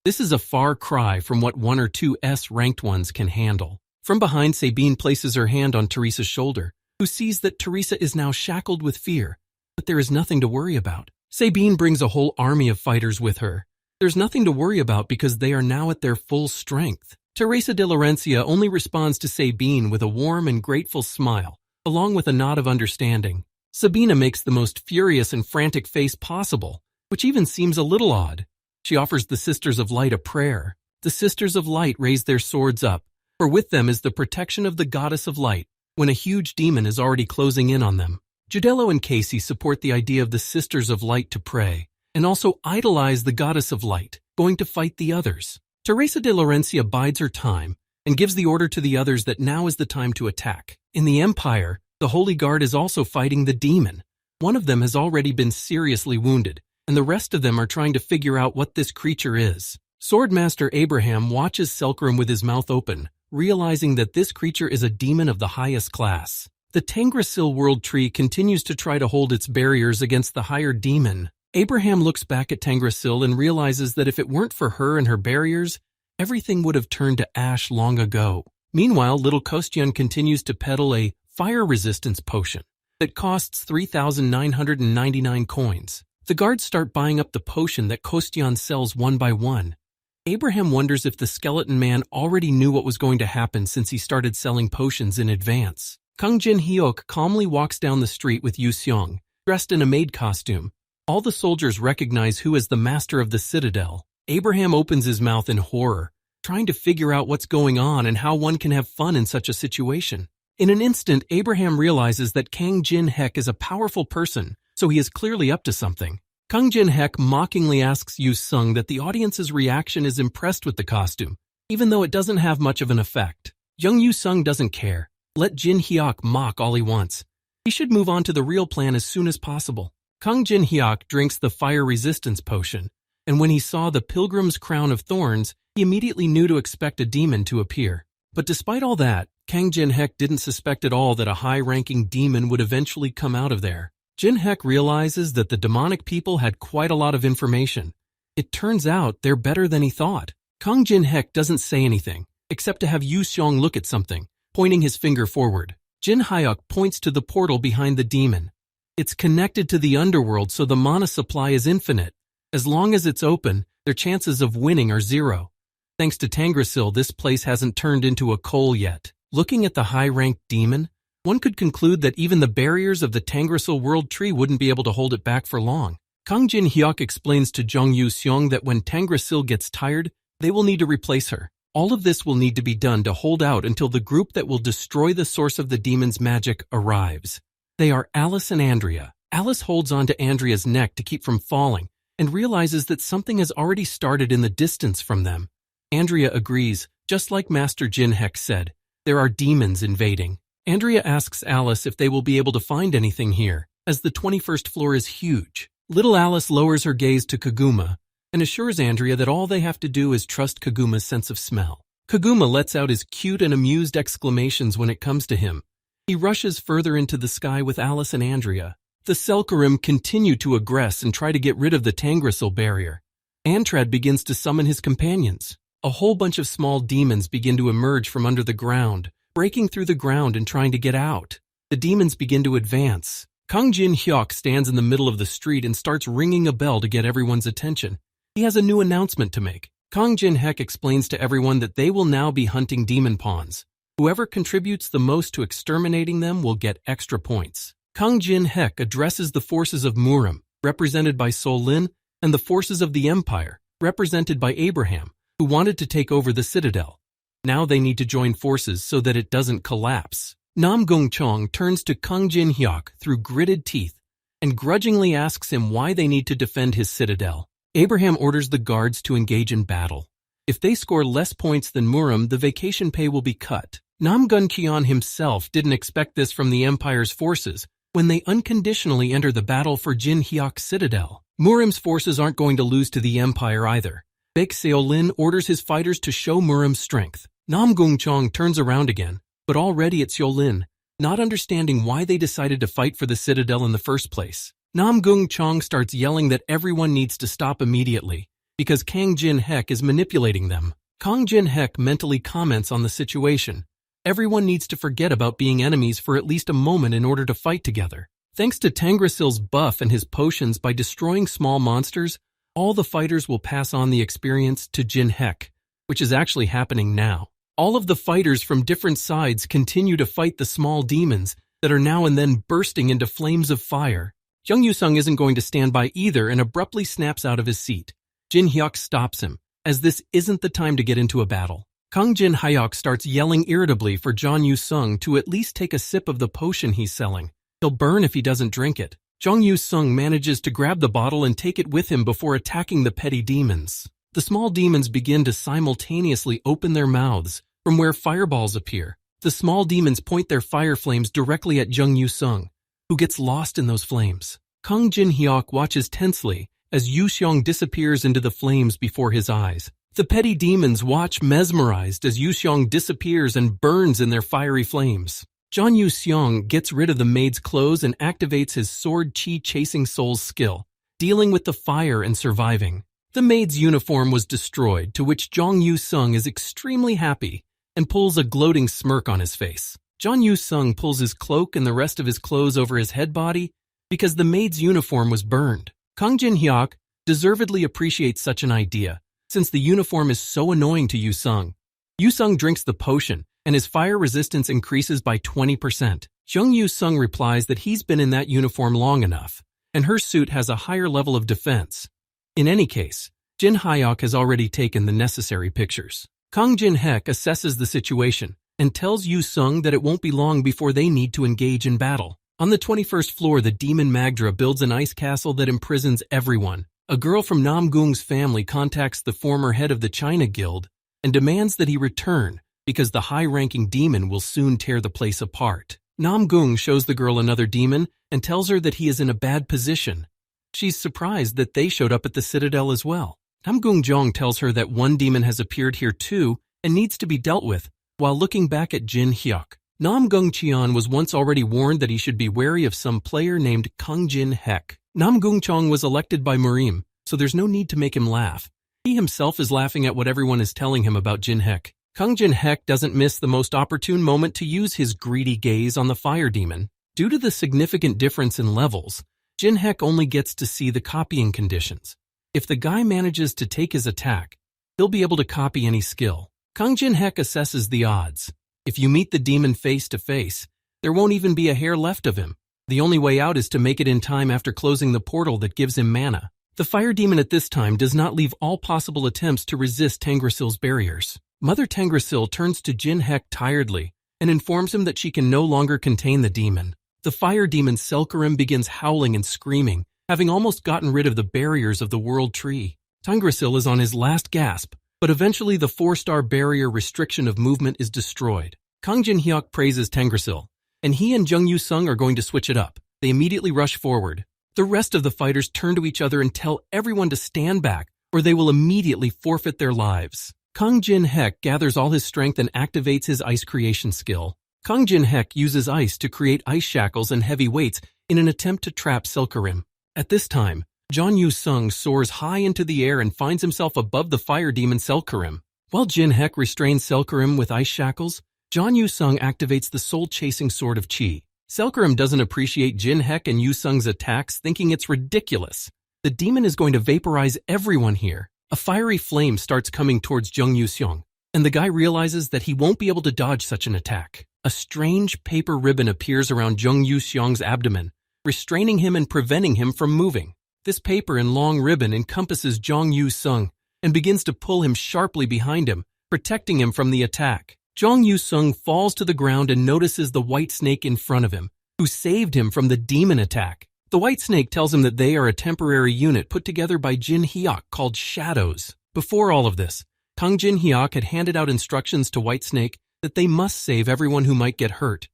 A: This is a far cry from what 1 or 2 S-ranked ones can handle. From behind, Sabine places her hand on Teresa's shoulder, who sees that Teresa is now shackled with fear, but there is nothing to worry about. Sabine brings a whole army of fighters with her. There's nothing to worry about because they are now at their full strength. Teresa de Laurencia only responds to Sabine with a warm and grateful smile, along with a nod of understanding. Sabina makes the most furious and frantic face possible, which even seems a little odd. She offers the Sisters of Light a prayer. The Sisters of Light raise their swords up, for with them is the protection of the Goddess of Light, when a huge demon is already closing in on them. Judello and Casey support the idea of the Sisters of Light to pray, and also idolize the Goddess of Light, going to fight the others. Teresa de Laurencia bides her time and gives the order to the others that now is the time to attack. In the Empire, the Holy Guard is also fighting the demon. One of them has already been seriously wounded, and the rest of them are trying to figure out what this creature is. Swordmaster Abraham watches Selkarim with his mouth open, realizing that this creature is a demon of the highest class. The Tangrasil World Tree continues to try to hold its barriers against the higher demon. Abraham looks back at Tangrasil and realizes that if it weren't for her and her barriers, everything would have turned to ash long ago. Meanwhile, little Kostyan continues to peddle a fire resistance potion that costs 3,999 coins. The guards start buying up the potion that Kostyan sells one by one. Abraham wonders if the skeleton man already knew what was going to happen since he started selling potions in advance. Kang Jin Hyuk calmly walks down the street with Yu Seong, dressed in a maid costume. All the soldiers recognize who is the master of the citadel. Abraham opens his mouth in horror, trying to figure out what's going on and how one can have fun in such a situation. In an instant, Abraham realizes that Kang Jin-hek is a powerful person, so he is clearly up to something. Kang Jin-hek mockingly asks Yu Sung that the audience's reaction is impressed with the costume, even though it doesn't have much of an effect. Young Yu Sung doesn't care. Let Jin Hyuk mock all he wants. He should move on to the real plan as soon as possible. Kang Jin Hyuk drinks the fire resistance potion, and when he saw the pilgrim's crown of thorns, he immediately knew to expect a demon to appear. But despite all that, Kang Jin-hek didn't suspect at all that a high-ranking demon would eventually come out of there. Jin-hek realizes that the demonic people had quite a lot of information. It turns out they're better than he thought. Kang Jin-hek doesn't say anything, except to have Yu Xiong look at something, pointing his finger forward. Jin Hyuk points to the portal behind the demon. It's connected to the underworld, so the mana supply is infinite. As long as it's open, their chances of winning are 0. Thanks to Tangrasil, this place hasn't turned into a coal yet. Looking at the high-ranked demon, one could conclude that even the barriers of the Tangrasil World Tree wouldn't be able to hold it back for long. Kang Jin Hyuk explains to Jung Yu Seong that when Tangrasil gets tired, they will need to replace her. All of this will need to be done to hold out until the group that will destroy the source of the demon's magic arrives. They are Alice and Andrea. Alice holds on to Andrea's neck to keep from falling and realizes that something has already started in the distance from them. Andrea agrees, just like Master Jin-hek said, there are demons invading. Andrea asks Alice if they will be able to find anything here, as the 21st floor is huge. Little Alice lowers her gaze to Kaguma and assures Andrea that all they have to do is trust Kaguma's sense of smell. Kaguma lets out his cute and amused exclamations when it comes to him. He rushes further into the sky with Alice and Andrea. The Selkarim continue to aggress and try to get rid of the Tangrasil barrier. Antrad begins to summon his companions. A whole bunch of small demons begin to emerge from under the ground, breaking through the ground and trying to get out. The demons begin to advance. Kang Jin Hyuk stands in the middle of the street and starts ringing a bell to get everyone's attention. He has a new announcement to make. Kang Jin-hek explains to everyone that they will now be hunting demon pawns. Whoever contributes the most to exterminating them will get extra points. Kang Jin-hek addresses the forces of Murim, represented by Sol-Lin, and the forces of the Empire, represented by Abraham, who wanted to take over the citadel. Now they need to join forces so that it doesn't collapse. Nam Gong-chong turns to Kang Jin-hyuk through gritted teeth and grudgingly asks him why they need to defend his citadel. Abraham orders the guards to engage in battle. If they score less points than Murim, the vacation pay will be cut. Nam Gun-kyeon himself didn't expect this from the Empire's forces when they unconditionally enter the battle for Jin-hyuk's citadel. Murim's forces aren't going to lose to the Empire either. Baek Seo-lin orders his fighters to show Murim's strength. Nam Gong-chong turns around again, but already it's Seo-lin, not understanding why they decided to fight for the citadel in the first place. Nam Gong-chong starts yelling that everyone needs to stop immediately because Kang Jin-hek is manipulating them. Kang Jin-hek mentally comments on the situation. Everyone needs to forget about being enemies for at least a moment in order to fight together. Thanks to Tangrasil's buff and his potions, by destroying small monsters, all the fighters will pass on the experience to Jin-hek, which is actually happening now. All of the fighters from different sides continue to fight the small demons that are now and then bursting into flames of fire. Jung Yu-sung isn't going to stand by either and abruptly snaps out of his seat. Jin Hyuk stops him, as this isn't the time to get into a battle. Kang Jin Hyuk starts yelling irritably for Jung Yu-sung to at least take a sip of the potion he's selling. He'll burn if he doesn't drink it. Jung Yu-sung manages to grab the bottle and take it with him before attacking the petty demons. The small demons begin to simultaneously open their mouths, from where fireballs appear. The small demons point their fire flames directly at Jung Yu-sung, who gets lost in those flames. Kang Jin Hyuk watches tensely as Yu Xiong disappears into the flames before his eyes. The petty demons watch mesmerized as Yu Xiong disappears and burns in their fiery flames. John Yu Xiong gets rid of the maid's clothes and activates his sword chi chasing soul's skill, dealing with the fire and surviving. The maid's uniform was destroyed, to which Jong Yu-sung is extremely happy and pulls a gloating smirk on his face. Jong Yu-sung pulls his cloak and the rest of his clothes over his head body because the maid's uniform was burned. Kang Jin Hyuk deservedly appreciates such an idea, since the uniform is so annoying to Yu-sung. Yu-sung drinks the potion, and his fire resistance increases by 20%. Jung Yu-sung replies that he's been in that uniform long enough, and her suit has a higher level of defense. In any case, Jin Hyuk has already taken the necessary pictures. Kang Jin-hek assesses the situation and tells Yu Sung that it won't be long before they need to engage in battle. On the 21st floor, the demon Magdra builds an ice castle that imprisons everyone. A girl from Namgung's family contacts the former head of the China Guild and demands that he return because the high-ranking demon will soon tear the place apart. Namgung shows the girl another demon and tells her that he is in a bad position. She's surprised that they showed up at the citadel as well. Namgung Jong tells her that one demon has appeared here too and needs to be dealt with, while looking back at Jin Hyuk. Namgung Cheon was once already warned that he should be wary of some player named Kang Jin Hek. Namgung Chong was elected by Murim, so there's no need to make him laugh. He himself is laughing at what everyone is telling him about Jin Hek. Kang Jin Hek doesn't miss the most opportune moment to use his greedy gaze on the fire demon. Due to the significant difference in levels, Jin Hek only gets to see the copying conditions. If the guy manages to take his attack, he'll be able to copy any skill. Kang Jin Hek assesses the odds. If you meet the demon face to face, there won't even be a hair left of him. The only way out is to make it in time after closing the portal that gives him mana. The fire demon at this time does not leave all possible attempts to resist Tangrasil's barriers. Mother Tangrasil turns to Jin Hek tiredly and informs him that she can no longer contain the demon. The fire demon Selkarim begins howling and screaming, having almost gotten rid of the barriers of the world tree. Tangrasil is on his last gasp, but eventually the 4-star barrier restriction of movement is destroyed. Kang Jin Hyuk praises Tangrasil, and he and Jung Yu Sung are going to switch it up. They immediately rush forward. The rest of the fighters turn to each other and tell everyone to stand back, or they will immediately forfeit their lives. Kang Jin Hek gathers all his strength and activates his ice creation skill. Kang Jin Hek uses ice to create ice shackles and heavy weights in an attempt to trap Selkarim. At this time, Jung Yu Sung soars high into the air and finds himself above the fire demon Selkarim. While Jin Hek restrains Selkarim with ice shackles, Jung Yu Sung activates the soul-chasing sword of Qi. Selkarim doesn't appreciate Jin Hek and Yu Sung's attacks, thinking it's ridiculous. The demon is going to vaporize everyone here. A fiery flame starts coming towards Jung Yu Sung, and the guy realizes that he won't be able to dodge such an attack. A strange paper ribbon appears around Jung Yu Sung's abdomen, restraining him and preventing him from moving. This paper and long ribbon encompasses Jung Yu Sung and begins to pull him sharply behind him, protecting him from the attack. Jung Yu Sung falls to the ground and notices the white snake in front of him, who saved him from the demon attack. The white snake tells him that they are a temporary unit put together by Jin Hyuk called Shadows. Before all of this, Kang Jin Hyuk had handed out instructions to White Snake that they must save everyone who might get hurt.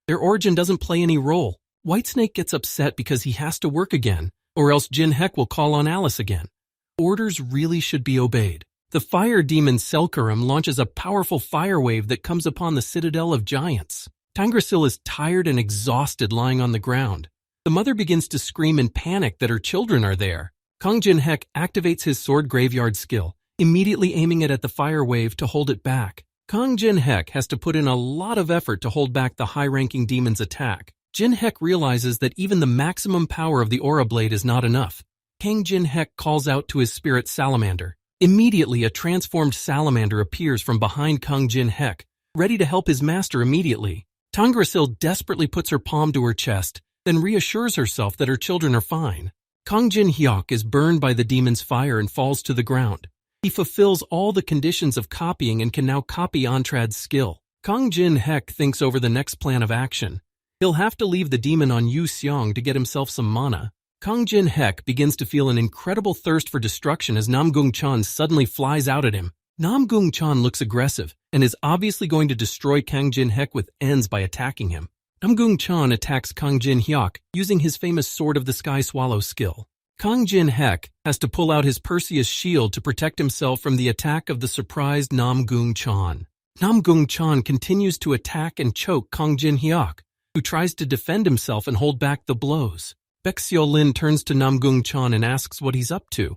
A: Their origin doesn't play any role. White Snake gets upset because he has to work again, or else Jin Hek will call on Alice again. Orders really should be obeyed. The fire demon Selkarim launches a powerful fire wave that comes upon the Citadel of Giants. Tangrasil is tired and exhausted lying on the ground. The mother begins to scream in panic that her children are there. Kang Jin Hek activates his sword graveyard skill, immediately aiming it at the fire wave to hold it back. Kang Jin Hek has to put in a lot of effort to hold back the high-ranking demon's attack. Jin Hek realizes that even the maximum power of the Aura Blade is not enough. Kang Jin Hek calls out to his spirit salamander. Immediately, a transformed salamander appears from behind Kang Jin Hek, ready to help his master immediately. Tangrasil desperately puts her palm to her chest, then reassures herself that her children are fine. Kang Jin Hyuk is burned by the demon's fire and falls to the ground. He fulfills all the conditions of copying and can now copy Ontrad's skill. Kang Jin Hek thinks over the next plan of action. He'll have to leave the demon on Yu Seong to get himself some mana. Kang Jin Hek begins to feel an incredible thirst for destruction as Namgung Chan suddenly flies out at him. Namgung Chan looks aggressive and is obviously going to destroy Kang Jin Hek with ends by attacking him. Namgung Chan attacks Kang Jin Hyuk using his famous Sword of the Sky Swallow skill. Kang Jin Hek has to pull out his Perseus shield to protect himself from the attack of the surprised Namgung Chan. Namgung Chan continues to attack and choke Kang Jin Hyuk, who tries to defend himself and hold back the blows. Baek Lin turns to Namgung Chan and asks what he's up to.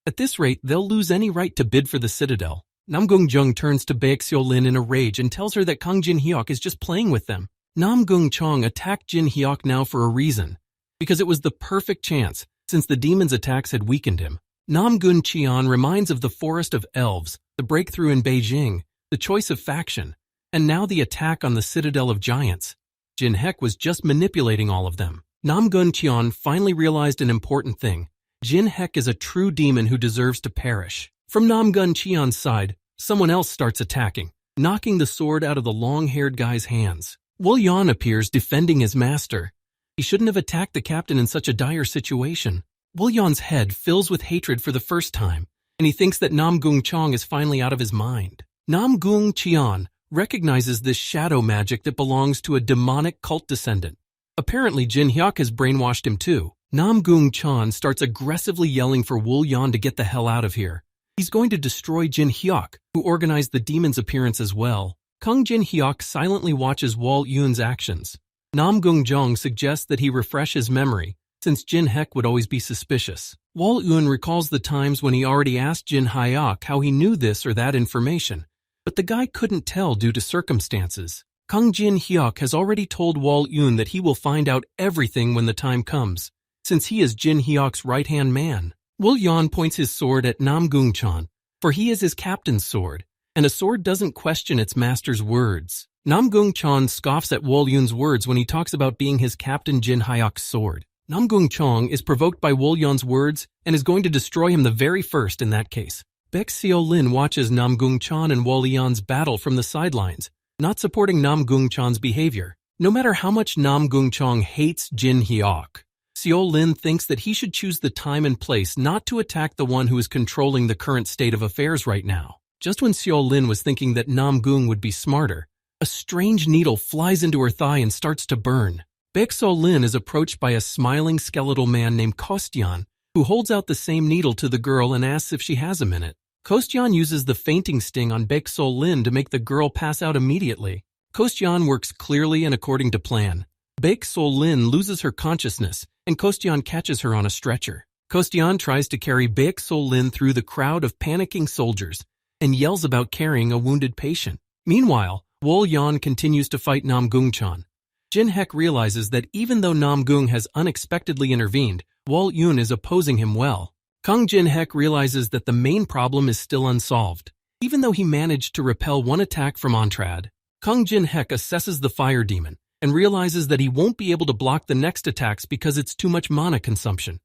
A: At this rate, they'll lose any right to bid for the Citadel. Namgung Jung turns to Baek Lin in a rage and tells her that Kang Jin Hyuk is just playing with them. Namgung Chong attacked Jin Hyuk now for a reason, because it was the perfect chance, since the demon's attacks had weakened him. Namgun Cheon reminds of the Forest of Elves, the breakthrough in Beijing, the choice of faction, and now the attack on the Citadel of Giants. Jin Hek was just manipulating all of them. Namgun Cheon finally realized an important thing. Jin Hek is a true demon who deserves to perish. From Namgun Cheon's side, someone else starts attacking. knocking the sword out of the long-haired guy's hands. Wu Yan appears, defending his master. He shouldn't have attacked the captain in such a dire situation. Wu Yan's head fills with hatred for the first time, and he thinks that Nam Gung Chong is finally out of his mind. Nam Gung Qian recognizes this shadow magic that belongs to a demonic cult descendant. Apparently, Jin Hyuk has brainwashed him too. Nam Gung Chan starts aggressively yelling for Wu Yan to get the hell out of here. He's going to destroy Jin Hyuk, who organized the demon's appearance as well. Kung Jin Hyuk silently watches Walt Yun's actions. Nam Gung Jong suggests that he refresh his memory, since Jin Hek would always be suspicious. Walt Yun recalls the times when he already asked Jin Hyuk how he knew this or that information, but the guy couldn't tell due to circumstances. Kung Jin Hyuk has already told Walt Yun that he will find out everything when the time comes, since he is Jin Hyuk's right-hand man. Wu Yan points his sword at Nam Gung Chan, for he is his captain's sword, and a sword doesn't question its master's words. Nam Gung Chan scoffs at Wol Yun's words when he talks about being his captain Jin Hyuk's sword. Nam Gung Chong is provoked by Wol Yan's words and is going to destroy him the very first in that case. Baek Seo Lin watches Nam Gung Chan and Wol Yan's battle from the sidelines, not supporting Nam Gung Chan's behavior. No matter how much Nam Gung Chong hates Jin Hyuk, Seo Lin thinks that he should choose the time and place not to attack the one who is controlling the current state of affairs right now. Just when Seo Lin was thinking that Nam Gung would be smarter, a strange needle flies into her thigh and starts to burn. Baek Seo Lin is approached by a smiling skeletal man named Kostyan, who holds out the same needle to the girl and asks if she has a minute. Kostyan uses the fainting sting on Baek Seo Lin to make the girl pass out immediately. Kostyan works clearly and according to plan. Baek Seo Lin loses her consciousness, and Kostyan catches her on a stretcher. Kostyan tries to carry Baek Seo Lin through the crowd of panicking soldiers and yells about carrying a wounded patient. Meanwhile, Wol Yan continues to fight Nam Gung Chan. Jin Hek realizes that even though Nam Gung has unexpectedly intervened, Wol Yun is opposing him well. Kung Jin Hek realizes that the main problem is still unsolved. Even though he managed to repel one attack from Ontrad, Kung Jin Hek assesses the fire demon and realizes that he won't be able to block the next attacks because it's too much mana consumption.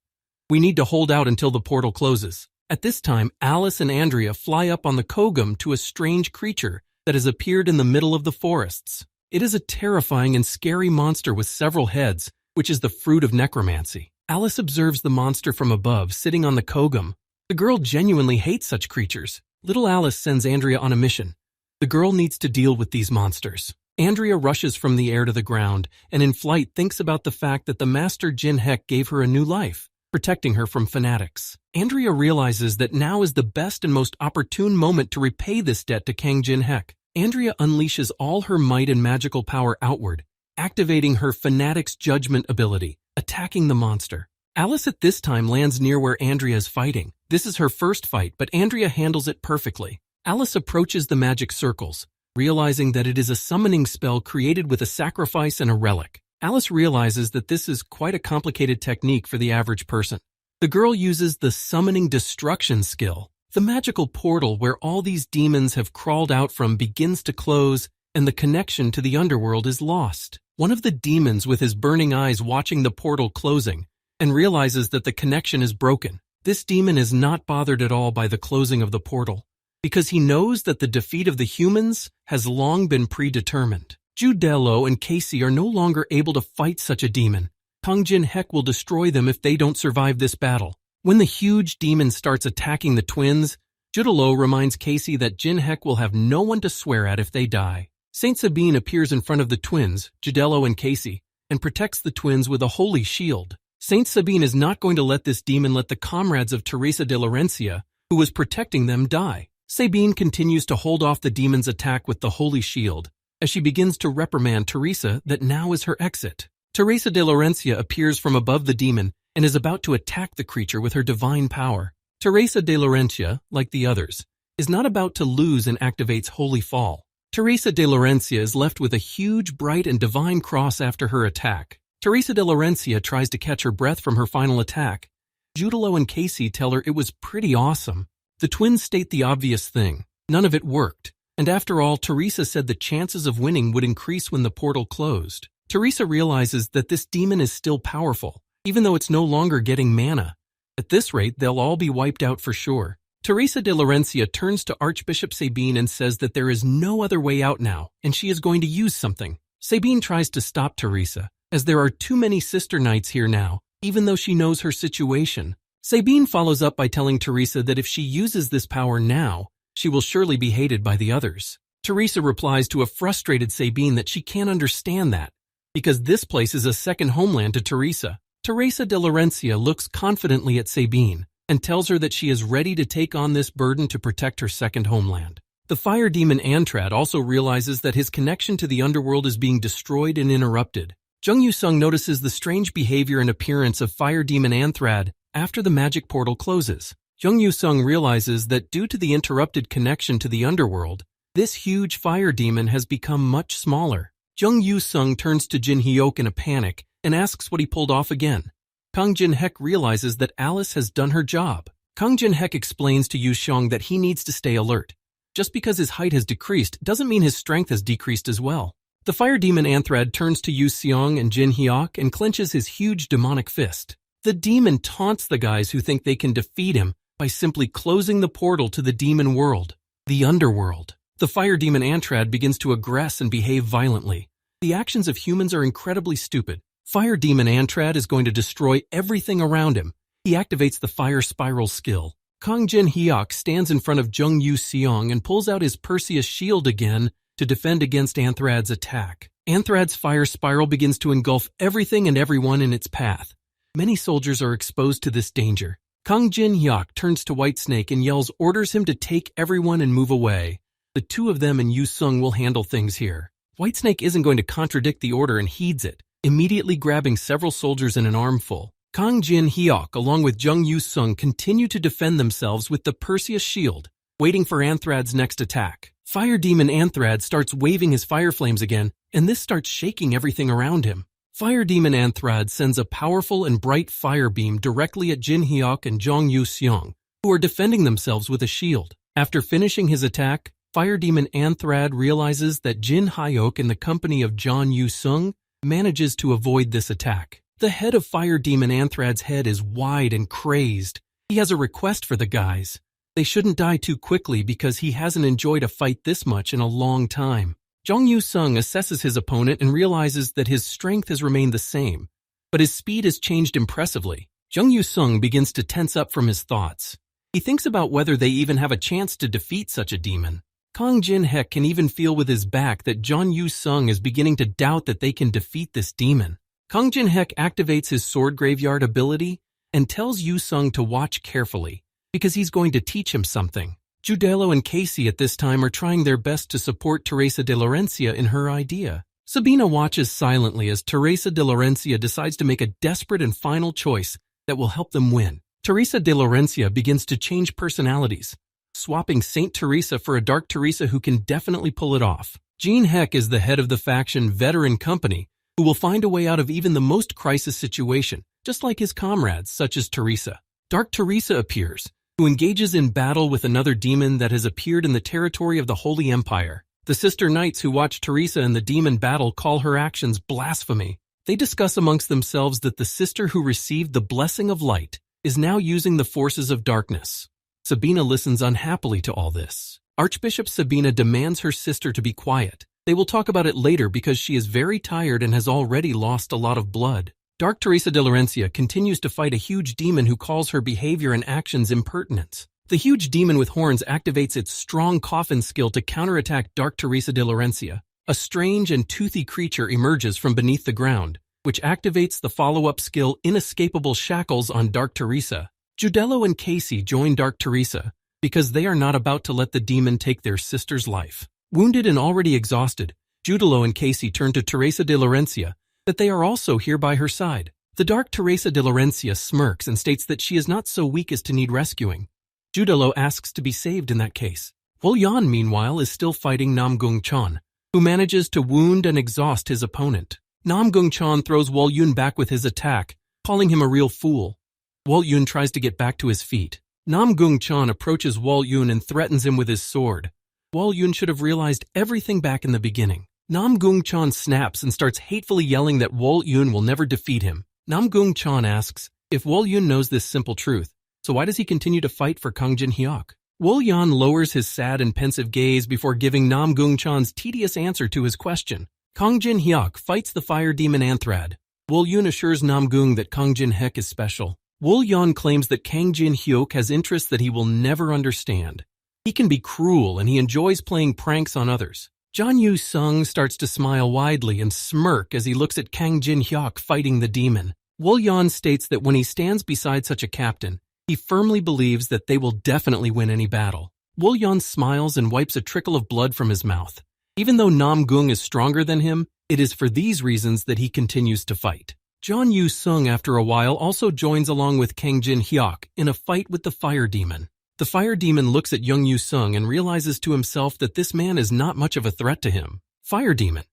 A: We need to hold out until the portal closes. At this time, Alice and Andrea fly up on the Kogum to a strange creature that has appeared in the middle of the forests. It is a terrifying and scary monster with several heads, which is the fruit of necromancy. Alice observes the monster from above, sitting on the Kogum. The girl genuinely hates such creatures. Little Alice sends Andrea on a mission. The girl needs to deal with these monsters. Andrea rushes from the air to the ground, and in flight thinks about the fact that the master Jin Hek gave her a new life, protecting her from fanatics. Andrea realizes that now is the best and most opportune moment to repay this debt to Kang Jin Hek. Andrea unleashes all her might and magical power outward, activating her Fanatic's Judgment ability, attacking the monster. Alice at this time lands near where Andrea is fighting. This is her first fight, but Andrea handles it perfectly. Alice approaches the magic circles, realizing that it is a summoning spell created with a sacrifice and a relic. Alice realizes that this is quite a complicated technique for the average person. The girl uses the Summoning Destruction skill. The magical portal where all these demons have crawled out from begins to close, and the connection to the underworld is lost. One of the demons with his burning eyes watching the portal closing and realizes that the connection is broken. This demon is not bothered at all by the closing of the portal, because he knows that the defeat of the humans has long been predetermined. Judelo and Casey are no longer able to fight such a demon. Kang Jin Hek will destroy them if they don't survive this battle. When the huge demon starts attacking the twins, Judelo reminds Casey that Jin Hek will have no one to swear at if they die. Saint Sabine appears in front of the twins, Judelo and Casey, and protects the twins with a holy shield. Saint Sabine is not going to let this demon let the comrades of Teresa de Laurencia, who was protecting them, die. Sabine continues to hold off the demon's attack with the holy shield, as she begins to reprimand Teresa that now is her exit. Teresa de Laurencia appears from above the demon and is about to attack the creature with her divine power. Teresa de Laurencia, like the others, is not about to lose and activates Holy Fall. Teresa de Laurencia is left with a huge, bright, and divine cross after her attack. Teresa de Laurencia tries to catch her breath from her final attack. Judelo and Casey tell her it was pretty awesome. The twins state the obvious thing. None of it worked. And after all, Teresa said the chances of winning would increase when the portal closed. Teresa realizes that this demon is still powerful, even though it's no longer getting mana. At this rate, they'll all be wiped out for sure. Teresa de Laurencia turns to Archbishop Sabine and says that there is no other way out now, and she is going to use something. Sabine tries to stop Teresa, as there are too many sister knights here now, even though she knows her situation. Sabine follows up by telling Teresa that if she uses this power now, she will surely be hated by the others. Teresa replies to a frustrated Sabine that she can't understand that, because this place is a second homeland to Teresa. Teresa de Laurencia looks confidently at Sabine and tells her that she is ready to take on this burden to protect her second homeland. The fire demon Antrad also realizes that his connection to the underworld is being destroyed and interrupted. Jung Yu-sung notices the strange behavior and appearance of fire demon Antrad after the magic portal closes. Jung Yu-sung realizes that due to the interrupted connection to the underworld, this huge fire demon has become much smaller. Jung Yu-sung turns to Jin Hyuk in a panic and asks what he pulled off again. Kang Jin-hek realizes that Alice has done her job. Kang Jin-hek explains to Yu-sung that he needs to stay alert. Just because his height has decreased doesn't mean his strength has decreased as well. The fire demon Anthrad turns to Yu-seong and Jin Hyuk and clenches his huge demonic fist. The demon taunts the guys who think they can defeat him by simply closing the portal to the demon world, the underworld. The fire demon Antrad begins to aggress and behave violently. The actions of humans are incredibly stupid. Fire demon Antrad is going to destroy everything around him. He activates the fire spiral skill. Kang Jin Hyuk stands in front of Jung Yu-seong and pulls out his Perseus shield again to defend against Anthrad's attack. Anthrad's fire spiral begins to engulf everything and everyone in its path. Many soldiers are exposed to this danger. Kang Jin Hyuk turns to Whitesnake and orders him to take everyone and move away. The two of them and Yu-sung will handle things here. Whitesnake isn't going to contradict the order and heeds it, immediately grabbing several soldiers in an armful. Kang Jin Hyuk along with Jung Yu-sung continue to defend themselves with the Perseus shield, waiting for Anthrad's next attack. Fire demon Anthrad starts waving his fire flames again, and this starts shaking everything around him. Fire demon Anthrad sends a powerful and bright fire beam directly at Jin Hyuk and Jung Yu-seong, who are defending themselves with a shield. After finishing his attack, fire demon Anthrad realizes that Jin Hyuk in the company of Jung Yu-sung manages to avoid this attack. The head of fire demon Anthrad's head is wide and crazed. He has a request for the guys. They shouldn't die too quickly because he hasn't enjoyed a fight this much in a long time. Jung Yu-sung assesses his opponent and realizes that his strength has remained the same, but his speed has changed impressively. Jung Yu-sung begins to tense up from his thoughts. He thinks about whether they even have a chance to defeat such a demon. Kang Jin-hek can even feel with his back that Jung Yu-sung is beginning to doubt that they can defeat this demon. Kang Jin-hek activates his sword graveyard ability and tells Yu-sung to watch carefully because he's going to teach him something. Judelo and Casey at this time are trying their best to support Teresa de Laurencia in her idea. Sabina watches silently as Teresa de Laurencia decides to make a desperate and final choice that will help them win. Teresa de Laurencia begins to change personalities, swapping Saint Teresa for a Dark Teresa who can definitely pull it off. Jean Heck is the head of the faction Veteran Company, who will find a way out of even the most crisis situation, just like his comrades, such as Teresa. Dark Teresa appears, who engages in battle with another demon that has appeared in the territory of the Holy Empire. The sister knights who watch Teresa and the demon battle call her actions blasphemy. They discuss amongst themselves that the sister who received the blessing of light is now using the forces of darkness. Sabina listens unhappily to all this. Archbishop Sabina demands her sister to be quiet. They will talk about it later because she is very tired and has already lost a lot of blood. Dark Teresa de Laurencia continues to fight a huge demon who calls her behavior and actions impertinence. The huge demon with horns activates its strong coffin skill to counterattack Dark Teresa de Laurencia. A strange and toothy creature emerges from beneath the ground, which activates the follow-up skill Inescapable Shackles on Dark Teresa. Judelo and Casey join Dark Teresa because they are not about to let the demon take their sister's life. Wounded and already exhausted, Judelo and Casey turn to Teresa de Laurencia that they are also here by her side. The Dark Teresa de Laurencia smirks and states that she is not so weak as to need rescuing. Judelo asks to be saved in that case. Wolyan, meanwhile, is still fighting Nam Gung-chan, who manages to wound and exhaust his opponent. Nam Gung-chan throws Wolyun back with his attack, calling him a real fool. Wolyun tries to get back to his feet. Nam Gung-chan approaches Wolyun and threatens him with his sword. Wolyun should have realized everything back in the beginning. Nam Gung-chan snaps and starts hatefully yelling that Wolyun will never defeat him. Nam Gung-chan asks if Wolyun knows this simple truth, So why does he continue to fight for Kang Jin-hyuk? Woo-yeon lowers his sad and pensive gaze before giving Nam Gung-chan's tedious answer to his question. Kang Jin-hyuk fights the fire demon Anthrad. Woo-yeon assures Nam Gung that Kang Jin-hyuk is special. Woo-yeon claims that Kang Jin-hyuk has interests that he will never understand. He can be cruel and he enjoys playing pranks on others. Jeon Yu-sung starts to smile widely and smirk as he looks at Kang Jin-hyuk fighting the demon. Woo-yeon states that when he stands beside such a captain, he firmly believes that they will definitely win any battle. Woo-yeon smiles and wipes a trickle of blood from his mouth. Even though Nam Gung is stronger than him, it is for these reasons that he continues to fight. Jeon Yu-sung after a while also joins along with Kang Jin-hyuk in a fight with the fire demon. The fire demon looks at Jeon Yu-sung and realizes to himself that this man is not much of a threat to him. Fire demon.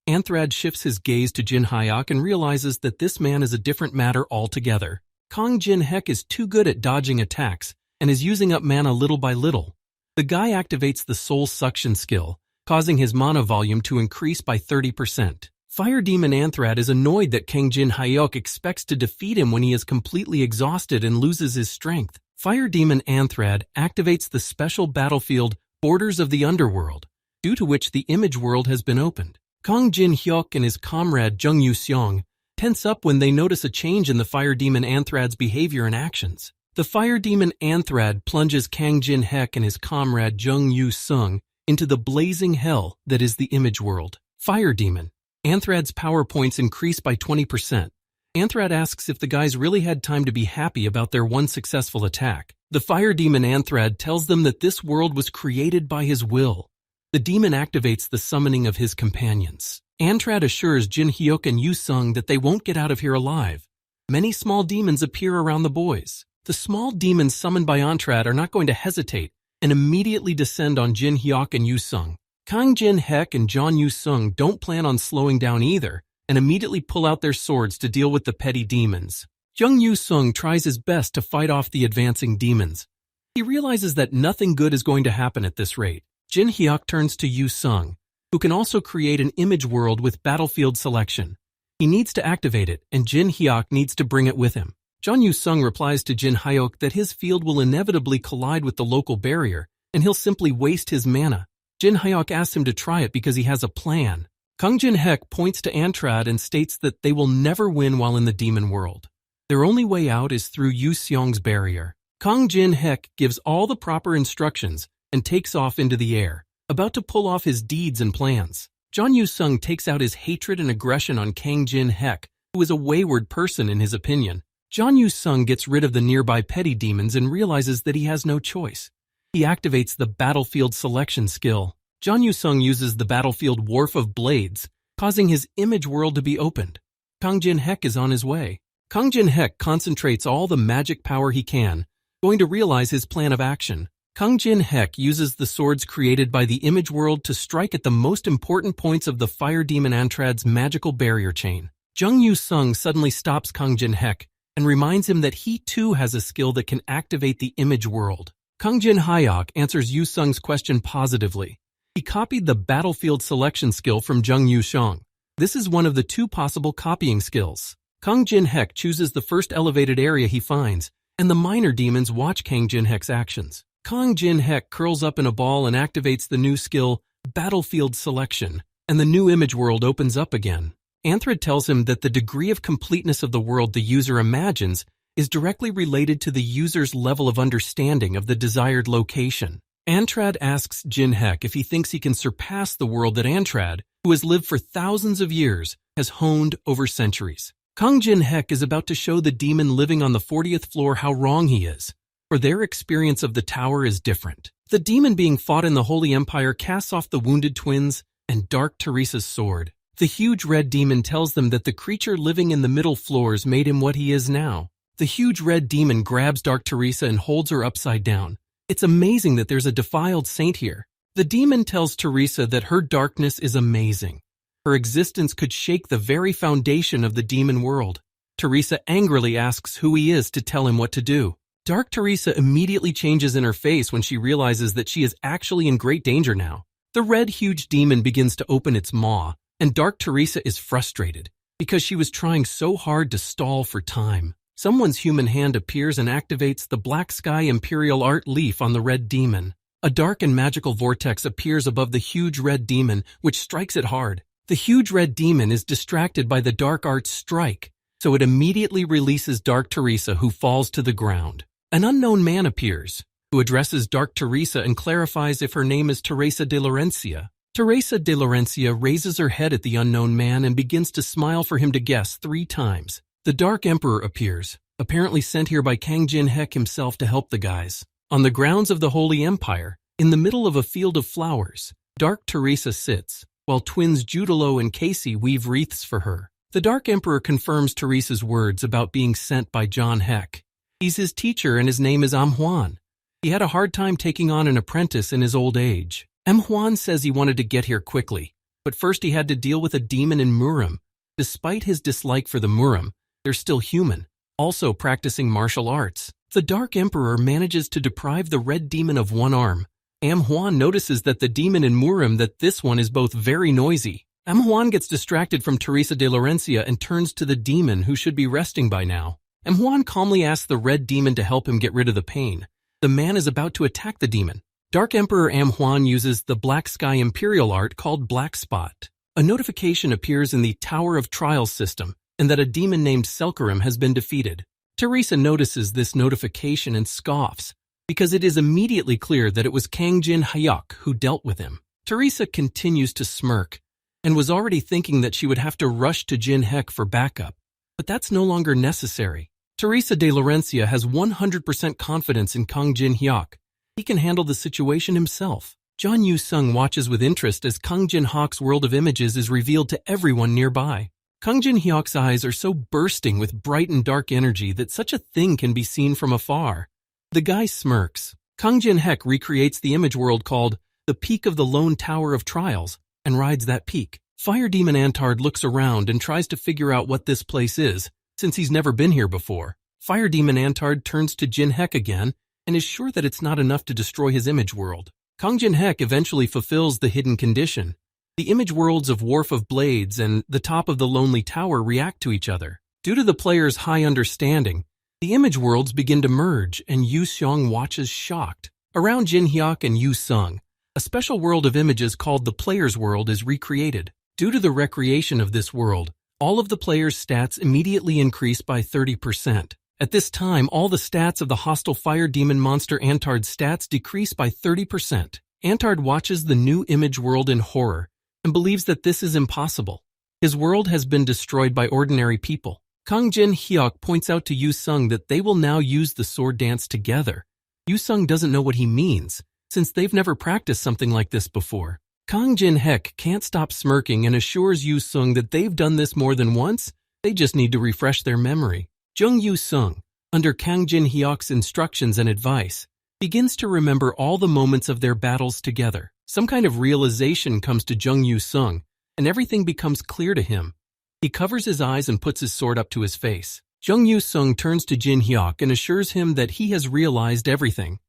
A: Anthrad shifts his gaze to Jin-hyuk and realizes that this man is a different matter altogether. Kang Jin-hyuk is too good at dodging attacks and is using up mana little by little. The guy activates the soul suction skill, causing his mana volume to increase by 30%. Fire demon Anthrad is annoyed that Kang Jin-hyuk expects to defeat him when he is completely exhausted and loses his strength. Fire demon Anthrad activates the special battlefield Borders of the Underworld, due to which the image world has been opened. Kang Jin-hyuk and his comrade Jeong Yu-seong tense up when they notice a change in the fire demon Anthrad's behavior and actions. The fire demon Anthrad plunges Kang Jin-hyuk and his comrade Jeong Yu-sung into the blazing hell that is the image world. Fire demon. Anthrad's power points increase by 20%. Anthrad asks if the guys really had time to be happy about their one successful attack. The fire demon Anthrad tells them that this world was created by his will. The demon activates the summoning of his companions. Anthrad assures Jin-hyuk and Yu-sung that they won't get out of here alive. Many small demons appear around the boys. The small demons summoned by Anthrad are not going to hesitate and immediately descend on Jin-hyuk and Yu-sung. Kang Jin-hyuk and Jeon Yu-sung don't plan on slowing down either and immediately pull out their swords to deal with the petty demons. Jeong Yu-sung tries his best to fight off the advancing demons. He realizes that nothing good is going to happen at this rate. Jin-hyuk turns to Yu-sung, who can also create an image world with battlefield selection. He needs to activate it, and Jin-hyuk needs to bring it with him. Jeon Yu-sung replies to Jin-hyuk that his field will inevitably collide with the local barrier, and he'll simply waste his mana. Jin-hyuk asks him to try it because he has a plan. Kang Jin-hyuk points to Anthrad and states that they will never win while in the demon world. Their only way out is through Yu-seong's barrier. Kang Jin-hyuk gives all the proper instructions and takes off into the air, about to pull off his deeds and plans. Jeon Yu-sung takes out his hatred and aggression on Kang Jin-hyuk, who is a wayward person in his opinion. Jeon Yu-sung gets rid of the nearby petty demons and realizes that he has no choice. He activates the battlefield selection skill. Jeon Yu-sung uses the battlefield Wharf of Blades, causing his image world to be opened. Kang Jin-hyuk is on his way. Kang Jin-hyuk concentrates all the magic power he can, going to realize his plan of action. Kang Jin-hyuk uses the swords created by the image world to strike at the most important points of the fire demon Anthrad's magical barrier chain. Jeong Yu-sung suddenly stops Kang Jin-hyuk and reminds him that he too has a skill that can activate the image world. Kang Jin-hyuk answers Yu-sung's question positively. He copied the battlefield selection skill from Jeong Yu-sung. This is one of the two possible copying skills. Kang Jin-hyuk chooses the first elevated area he finds, and the minor demons watch Kang Jin-hyuk's actions. Kang Jin-hyuk curls up in a ball and activates the new skill, Battlefield Selection, and the new image world opens up again. Anthrad tells him that the degree of completeness of the world the user imagines is directly related to the user's level of understanding of the desired location. Anthrad asks Jin-hyuk if he thinks he can surpass the world that Anthrad, who has lived for thousands of years, has honed over centuries. Kang Jin-hyuk is about to show the demon living on the 40th floor how wrong he is, for their experience of the tower is different. The demon being fought in the Holy Empire casts off the wounded twins and Dark Teresa's sword. The huge red demon tells them that the creature living in the middle floors made him what he is now. The huge red demon grabs Dark Teresa and holds her upside down. It's amazing that there's a defiled saint here. The demon tells Teresa that her darkness is amazing. Her existence could shake the very foundation of the demon world. Teresa angrily asks who he is to tell him what to do. Dark Teresa immediately changes in her face when she realizes that she is actually in great danger now. The red huge demon begins to open its maw, and Dark Teresa is frustrated because she was trying so hard to stall for time. Someone's human hand appears and activates the Black Sky Imperial Art leaf on the red demon. A dark and magical vortex appears above the huge red demon, which strikes it hard. The huge red demon is distracted by the dark art's strike, so it immediately releases Dark Teresa, who falls to the ground. An unknown man appears, who addresses Dark Teresa and clarifies if her name is Teresa de Laurencia. Teresa de Laurencia raises her head at the unknown man and begins to smile for him to guess 3 times. The Dark Emperor appears, apparently sent here by Kang Jin-hek himself to help the guys. On the grounds of the Holy Empire, in the middle of a field of flowers, Dark Teresa sits, while twins Judalo and Casey weave wreaths for her. The Dark Emperor confirms Teresa's words about being sent by John Heck. He's his teacher and his name is Huan. He had a hard time taking on an apprentice in his old age. Huan says he wanted to get here quickly, but first he had to deal with a demon in Murim. Despite his dislike for the Murim, they're still human, also practicing martial arts. The Dark Emperor manages to deprive the red demon of one arm. Huan notices that the demon in Murim that this one is both very noisy. Huan gets distracted from Teresa de Laurencia and turns to the demon who should be resting by now. Huan calmly asks the red demon to help him get rid of the pain. The man is about to attack the demon. Dark Emperor Huan uses the Black Sky Imperial art called Black Spot. A notification appears in the Tower of Trials system, and that a demon named Selkarim has been defeated. Teresa notices this notification and scoffs, because it is immediately clear that it was Kang Jin-hyuk who dealt with him. Teresa continues to smirk, and was already thinking that she would have to rush to Jin-hek for backup, but that's no longer necessary. Teresa de Laurencia has 100% confidence in Kang Jin-hyuk. He can handle the situation himself. John Yu-sung watches with interest as Kang Jin-hyuk's world of images is revealed to everyone nearby. Kang Jin-hyuk's eyes are so bursting with bright and dark energy that such a thing can be seen from afar. The guy smirks. Kang Jin-hek recreates the image world called the Peak of the Lone Tower of Trials and rides that peak. Fire Demon Antard looks around and tries to figure out what this place is, since he's never been here before. Fire Demon Antard turns to Jin-hek again and is sure that it's not enough to destroy his image world. Kang Jin-hek eventually fulfills the hidden condition. The image worlds of Wharf of Blades and the top of the Lonely Tower react to each other. Due to the player's high understanding, the image worlds begin to merge and Yu-seong watches shocked. Around Jin-hyuk and Yu-sung, a special world of images called the Player's World is recreated. Due to the recreation of this world, all of the player's stats immediately increase by 30%. At this time, all the stats of the hostile fire demon monster Antard's stats decrease by 30%. Antard watches the new image world in horror and believes that this is impossible. His world has been destroyed by ordinary people. Kang Jin-hyuk points out to Yu-sung that they will now use the sword dance together. Yu-sung doesn't know what he means, since they've never practiced something like this before. Kang Jin-hek can't stop smirking and assures Yu-sung that they've done this more than once, they just need to refresh their memory. Jung Yu-sung, under Kang Jin-hyuk's instructions and advice, begins to remember all the moments of their battles together. Some kind of realization comes to Jung Yu-sung, and everything becomes clear to him. He covers his eyes and puts his sword up to his face. Jung Yu-sung turns to Jin-hyuk and assures him that he has realized everything.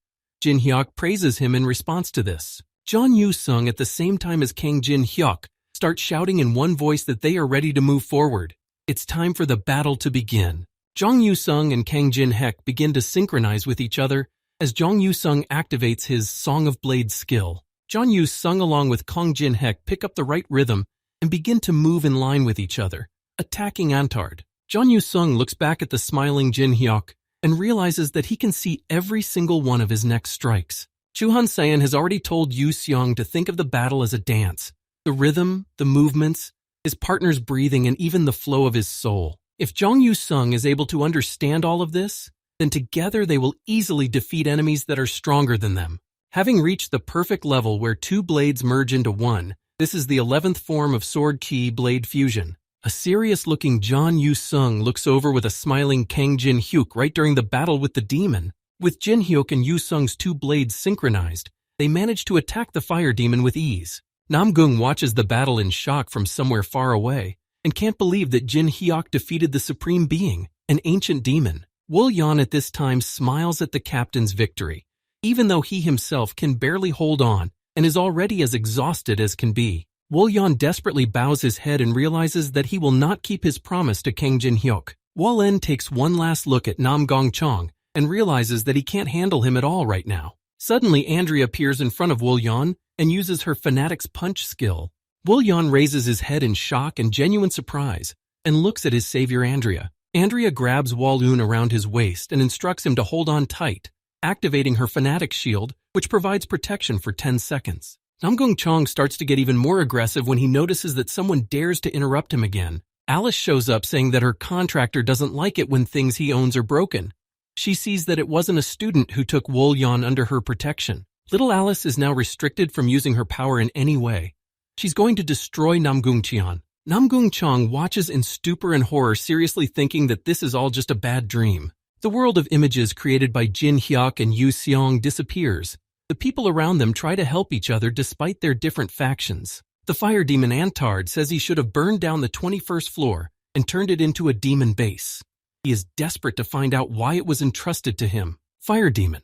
A: Jin-hyuk praises him in response to this. John Yu-sung, at the same time as Kang Jin-hyuk, starts shouting in one voice that they are ready to move forward. It's time for the battle to begin. Jong Yu-sung and Kang Jin-hek begin to synchronize with each other as Jong Yu-sung activates his Song of Blades skill. Jong Yu-sung along with Kang Jin-hek pick up the right rhythm and begin to move in line with each other, attacking Antard. Jong Yu-sung looks back at the smiling Jin-hyuk and realizes that he can see every single one of his next strikes. Chu Han-sayan has already told Yu-seong to think of the battle as a dance. The rhythm, the movements, his partner's breathing, and even the flow of his soul. If Jong Yu-sung is able to understand all of this, then together they will easily defeat enemies that are stronger than them. Having reached the perfect level where two blades merge into one, this is the 11th form of Sword Ki Blade Fusion. A serious-looking Jong Yu-sung looks over with a smiling Kang Jin-hyuk right during the battle with the demon. With Jin-hyuk and Yu-sung's two blades synchronized, they manage to attack the fire demon with ease. Nam-gung watches the battle in shock from somewhere far away and can't believe that Jin-hyuk defeated the Supreme Being, an ancient demon. Woo-yeon at this time smiles at the captain's victory, even though he himself can barely hold on and is already as exhausted as can be. Woo-yeon desperately bows his head and realizes that he will not keep his promise to Kang Jin-hyuk. Wallen takes one last look at Nam Gong Chong and realizes that he can't handle him at all right now. Suddenly, Andrea appears in front of Wulyan and uses her Fanatic's Punch skill. Wulyan raises his head in shock and genuine surprise and looks at his savior Andrea. Andrea grabs Walun around his waist and instructs him to hold on tight, activating her Fanatic Shield, which provides protection for 10 seconds. Nam Gong Chong starts to get even more aggressive when he notices that someone dares to interrupt him again. Alice shows up saying that her contractor doesn't like it when things he owns are broken. She sees that it wasn't a student who took Wulyan under her protection. Little Alice is now restricted from using her power in any way. She's going to destroy Namgung Cheon. Namgung Chong watches in stupor and horror, seriously thinking that this is all just a bad dream. The world of images created by Jin Hyuk and Yu Seong disappears. The people around them try to help each other despite their different factions. The fire demon Antard says he should have burned down the 21st floor and turned it into a demon base. He is desperate to find out why it was entrusted to him. Fire demon.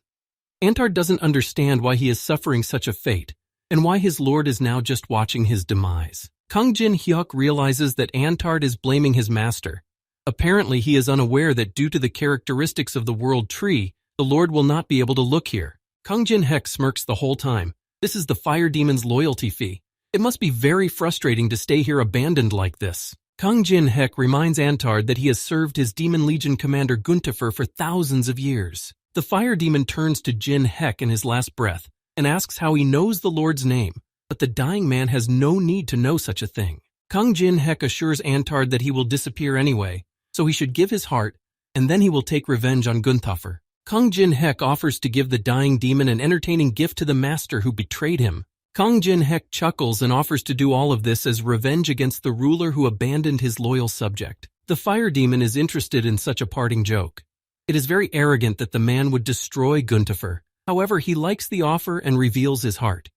A: Antard doesn't understand why he is suffering such a fate and why his lord is now just watching his demise. Kang Jin Hyuk realizes that Antard is blaming his master. Apparently, he is unaware that due to the characteristics of the world tree, the lord will not be able to look here. Kang Jin Hyuk smirks the whole time. This is the fire demon's loyalty fee. It must be very frustrating to stay here abandoned like this. Kang Jin Hyuk reminds Antard that he has served his Demon Legion commander Guntifer for thousands of years. The fire demon turns to Jin Hyuk in his last breath and asks how he knows the Lord's name, but the dying man has no need to know such a thing. Kang Jin Hyuk assures Antard that he will disappear anyway, so he should give his heart, and then he will take revenge on Guntifer. Kang Jin Hyuk offers to give the dying demon an entertaining gift to the master who betrayed him. Kang Jin Hyuk chuckles and offers to do all of this as revenge against the ruler who abandoned his loyal subject. The fire demon is interested in such a parting joke. It is very arrogant that the man would destroy Guntifer. However, he likes the offer and reveals his heart.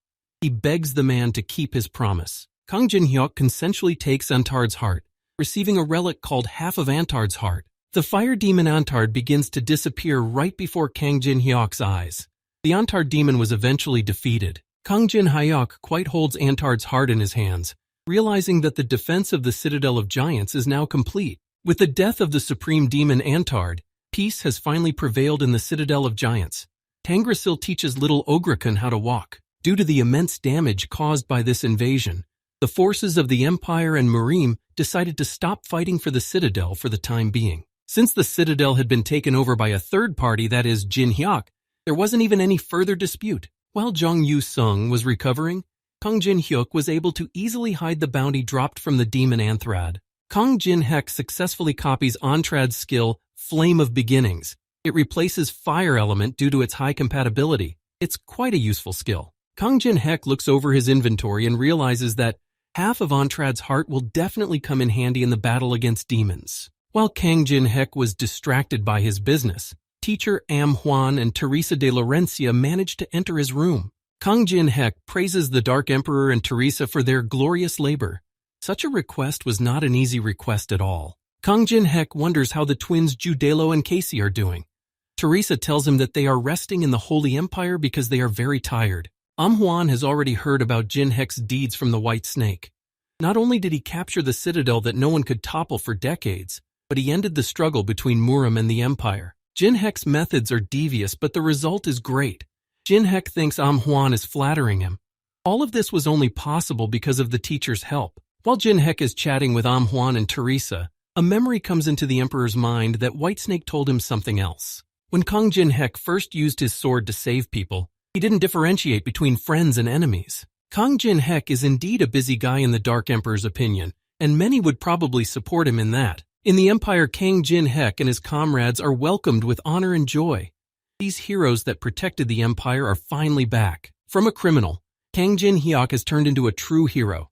A: He begs the man to keep his promise. Kang Jin Hyuk consensually takes Antard's heart, receiving a relic called half of Antard's heart. The fire demon Antard begins to disappear right before Kang Jin Hyuk's eyes. The Antard demon was eventually defeated. Kang Jin Hyuk quite holds Antard's heart in his hands, realizing that the defense of the Citadel of Giants is now complete. With the death of the supreme demon Antard, peace has finally prevailed in the Citadel of Giants. Tangrasil teaches little Ograkun how to walk. Due to the immense damage caused by this invasion, the forces of the Empire and Murim decided to stop fighting for the Citadel for the time being. Since the Citadel had been taken over by a third party, that is, Jin Hyuk, there wasn't even any further dispute. While Jong Yu-sung was recovering, Kang Jin Hyuk was able to easily hide the bounty dropped from the demon Anthrad. Kang Jin Hyuk successfully copies Antrad's skill, Flame of Beginnings. It replaces fire element due to its high compatibility. It's quite a useful skill. Kang Jin Hyuk looks over his inventory and realizes that half of Antrad's heart will definitely come in handy in the battle against demons. While Kang Jin Hyuk was distracted by his business, teacher Am Hwan and Teresa de Laurencia managed to enter his room. Kang Jin Hyuk praises the Dark Emperor and Teresa for their glorious labor. Such a request was not an easy request at all. Kang Jin Hyuk wonders how the twins Judelo and Casey are doing. Teresa tells him that they are resting in the Holy Empire because they are very tired. Am Hwan has already heard about Jin Hyuk's deeds from the White Snake. Not only did he capture the citadel that no one could topple for decades, but he ended the struggle between Murim and the Empire. Jin Hyuk's methods are devious, but the result is great. Jin Hyuk thinks Am Hwan is flattering him. All of this was only possible because of the teacher's help. While Jin Hyuk is chatting with Am Hwan and Teresa, a memory comes into the Emperor's mind that Whitesnake told him something else. When Kang Jin Hyuk first used his sword to save people, he didn't differentiate between friends and enemies. Kang Jin Hyuk is indeed a busy guy in the Dark Emperor's opinion, and many would probably support him in that. In the Empire, Kang Jin Hyuk and his comrades are welcomed with honor and joy. These heroes that protected the Empire are finally back. From a criminal, Kang Jin Hyuk has turned into a true hero.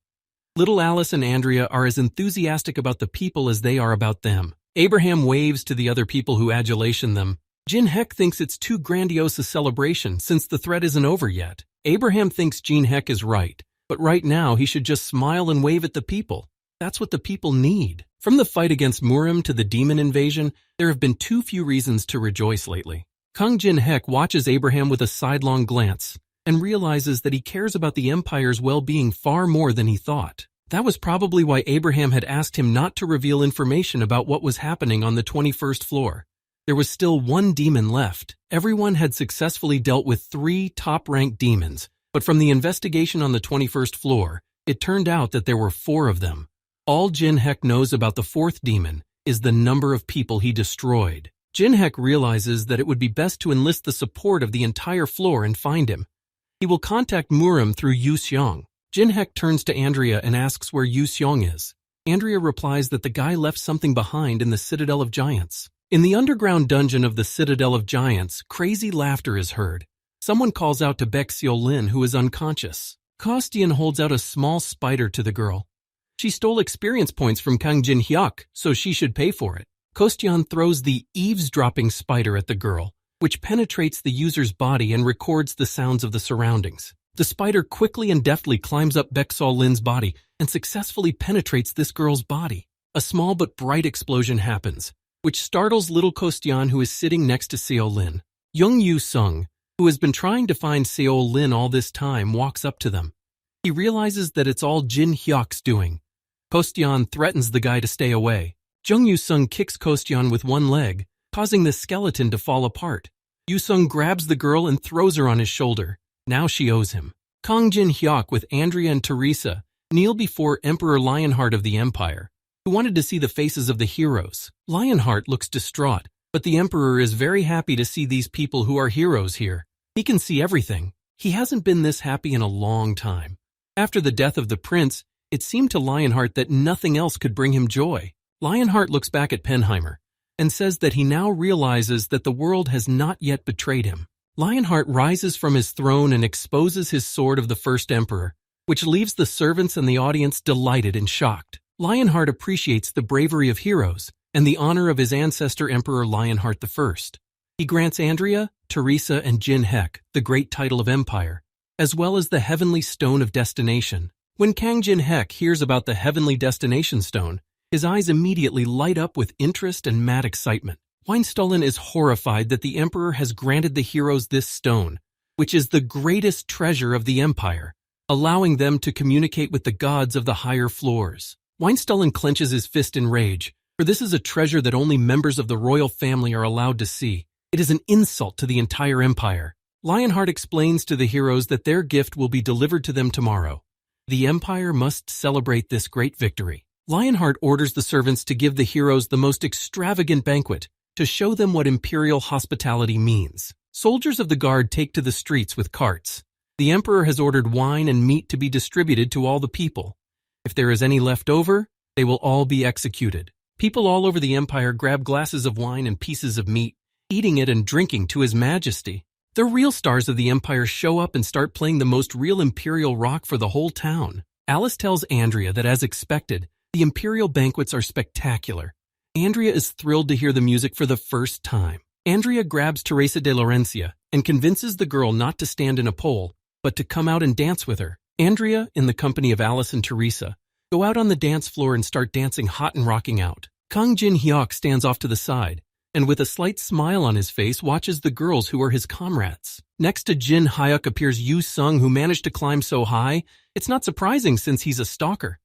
A: Little Alice and Andrea are as enthusiastic about the people as they are about them. Abraham waves to the other people who adulation them. Jin Hyuk thinks it's too grandiose a celebration since the threat isn't over yet. Abraham thinks Jin Hyuk is right, but right now he should just smile and wave at the people. That's what the people need. From the fight against Murim to the demon invasion, there have been too few reasons to rejoice lately. Kang Jin Hyuk watches Abraham with a sidelong glance and realizes that he cares about the Empire's well-being far more than he thought. That was probably why Abraham had asked him not to reveal information about what was happening on the 21st floor. There was still one demon left. Everyone had successfully dealt with 3 top-ranked demons, but from the investigation on the 21st floor, it turned out that there were 4 of them. All Jinhek knows about the 4th demon is the number of people he destroyed. Jinhek realizes that it would be best to enlist the support of the entire floor and find him. He will contact Murim through Yu Xiong. Jinhek turns to Andrea and asks where Yu Xiong is. Andrea replies that the guy left something behind in the Citadel of Giants. In the underground dungeon of the Citadel of Giants, crazy laughter is heard. Someone calls out to Baek Seo-lin, who is unconscious. Kostian holds out a small spider to the girl. She stole experience points from Kang Jin-hyuk, so she should pay for it. Kostian throws the eavesdropping spider at the girl, which penetrates the user's body and records the sounds of the surroundings. The spider quickly and deftly climbs up Baek Seo-lin's body and successfully penetrates this girl's body. A small but bright explosion happens, which startles little Kostian, who is sitting next to Seo-lin. Young Yu-sung, who has been trying to find Seo-lin all this time, walks up to them. He realizes that it's all Jin-hyuk's doing. Kostian threatens the guy to stay away. Jung Yu-sung kicks Kostian with one leg, causing the skeleton to fall apart. Yu-sung grabs the girl and throws her on his shoulder. Now she owes him. Kang Jin-hyuk with Andrea and Teresa kneel before Emperor Lionheart of the Empire, who wanted to see the faces of the heroes. Lionheart looks distraught, but the Emperor is very happy to see these people who are heroes here. He can see everything. He hasn't been this happy in a long time. After the death of the prince, it seemed to Lionheart that nothing else could bring him joy. Lionheart looks back at Penheimer and says that he now realizes that the world has not yet betrayed him. Lionheart rises from his throne and exposes his sword of the first emperor, which leaves the servants and the audience delighted and shocked. Lionheart appreciates the bravery of heroes and the honor of his ancestor Emperor Lionheart I. He grants Andrea, Teresa, and Jinhek the great title of Empire, as well as the Heavenly Stone of Destination. When Kang Jinhek hears about the Heavenly Destination Stone, his eyes immediately light up with interest and mad excitement. Weinstollen is horrified that the Emperor has granted the heroes this stone, which is the greatest treasure of the Empire, allowing them to communicate with the gods of the higher floors. Weinstollen clenches his fist in rage, for this is a treasure that only members of the royal family are allowed to see. It is an insult to the entire Empire. Lionheart explains to the heroes that their gift will be delivered to them tomorrow. The Empire must celebrate this great victory. Lionheart orders the servants to give the heroes the most extravagant banquet, to show them what imperial hospitality means. Soldiers of the guard take to the streets with carts. The Emperor has ordered wine and meat to be distributed to all the people. If there is any left over, they will all be executed. People all over the Empire grab glasses of wine and pieces of meat, eating it and drinking to His Majesty. The real stars of the Empire show up and start playing the most real imperial rock for the whole town. Alice tells Andrea that, as expected, the imperial banquets are spectacular. Andrea is thrilled to hear the music for the first time. Andrea grabs Teresa de Laurencia and convinces the girl not to stand in a pole, but to come out and dance with her. Andrea, in the company of Alice and Teresa, go out on the dance floor and start dancing hot and rocking out. Kang Jin-hyuk stands off to the side, and with a slight smile on his face watches the girls who are his comrades. Next to Jin-hyuk appears Yu-sung, who managed to climb so high, it's not surprising since he's a stalker.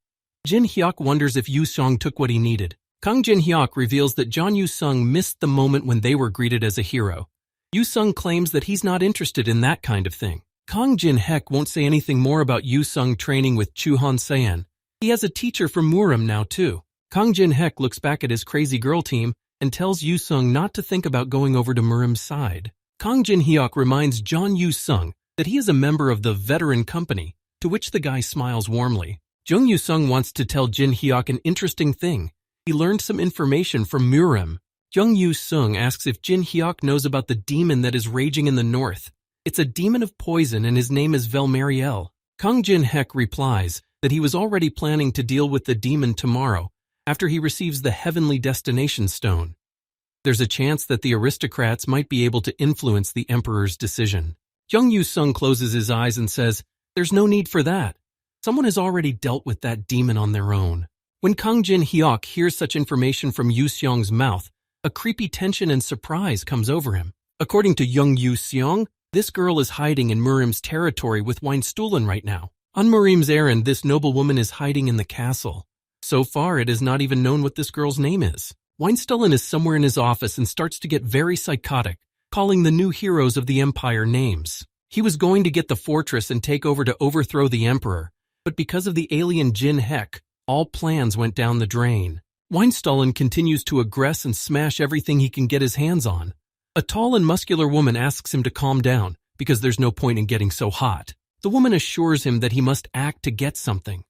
A: Jin-hyuk wonders if Yu-sung took what he needed. Kang Jin-hyuk reveals that John Yu-sung missed the moment when they were greeted as a hero. Yu-sung claims that he's not interested in that kind of thing. Kang Jin-hyuk won't say anything more about Yu-sung training with Chu Han-seon. He has a teacher from Murim now too. Kang Jin-hyuk looks back at his crazy girl team and tells Yu-sung not to think about going over to Murim's side. Kang Jin-hyuk reminds John Yu-sung that he is a member of the veteran company, to which the guy smiles warmly. Jung Yu-sung wants to tell Jin-hyuk an interesting thing. He learned some information from Murim. Jung Yu-sung asks if Jin-hyuk knows about the demon that is raging in the north. It's a demon of poison and his name is Velmariel. Kang Jin-hyuk replies that he was already planning to deal with the demon tomorrow after he receives the Heavenly Destination Stone. There's a chance that the aristocrats might be able to influence the Emperor's decision. Jung Yu-sung closes his eyes and says, "There's no need for that. Someone has already dealt with that demon on their own." When Kang Jin-hyuk hears such information from Yu-seong's mouth, a creepy tension and surprise comes over him. According to Jung Yu-seong, this girl is hiding in Murim's territory with Weinstollen right now. On Marim's errand, this noblewoman is hiding in the castle. So far, it is not even known what this girl's name is. Weinstullen is somewhere in his office and starts to get very psychotic, calling the new heroes of the Empire names. He was going to get the fortress and take over to overthrow the Emperor, but because of the alien Jin Hek, all plans went down the drain. Weinstullen continues to aggress and smash everything he can get his hands on. A tall and muscular woman asks him to calm down, because there's no point in getting so hot. The woman assures him that he must act to get something.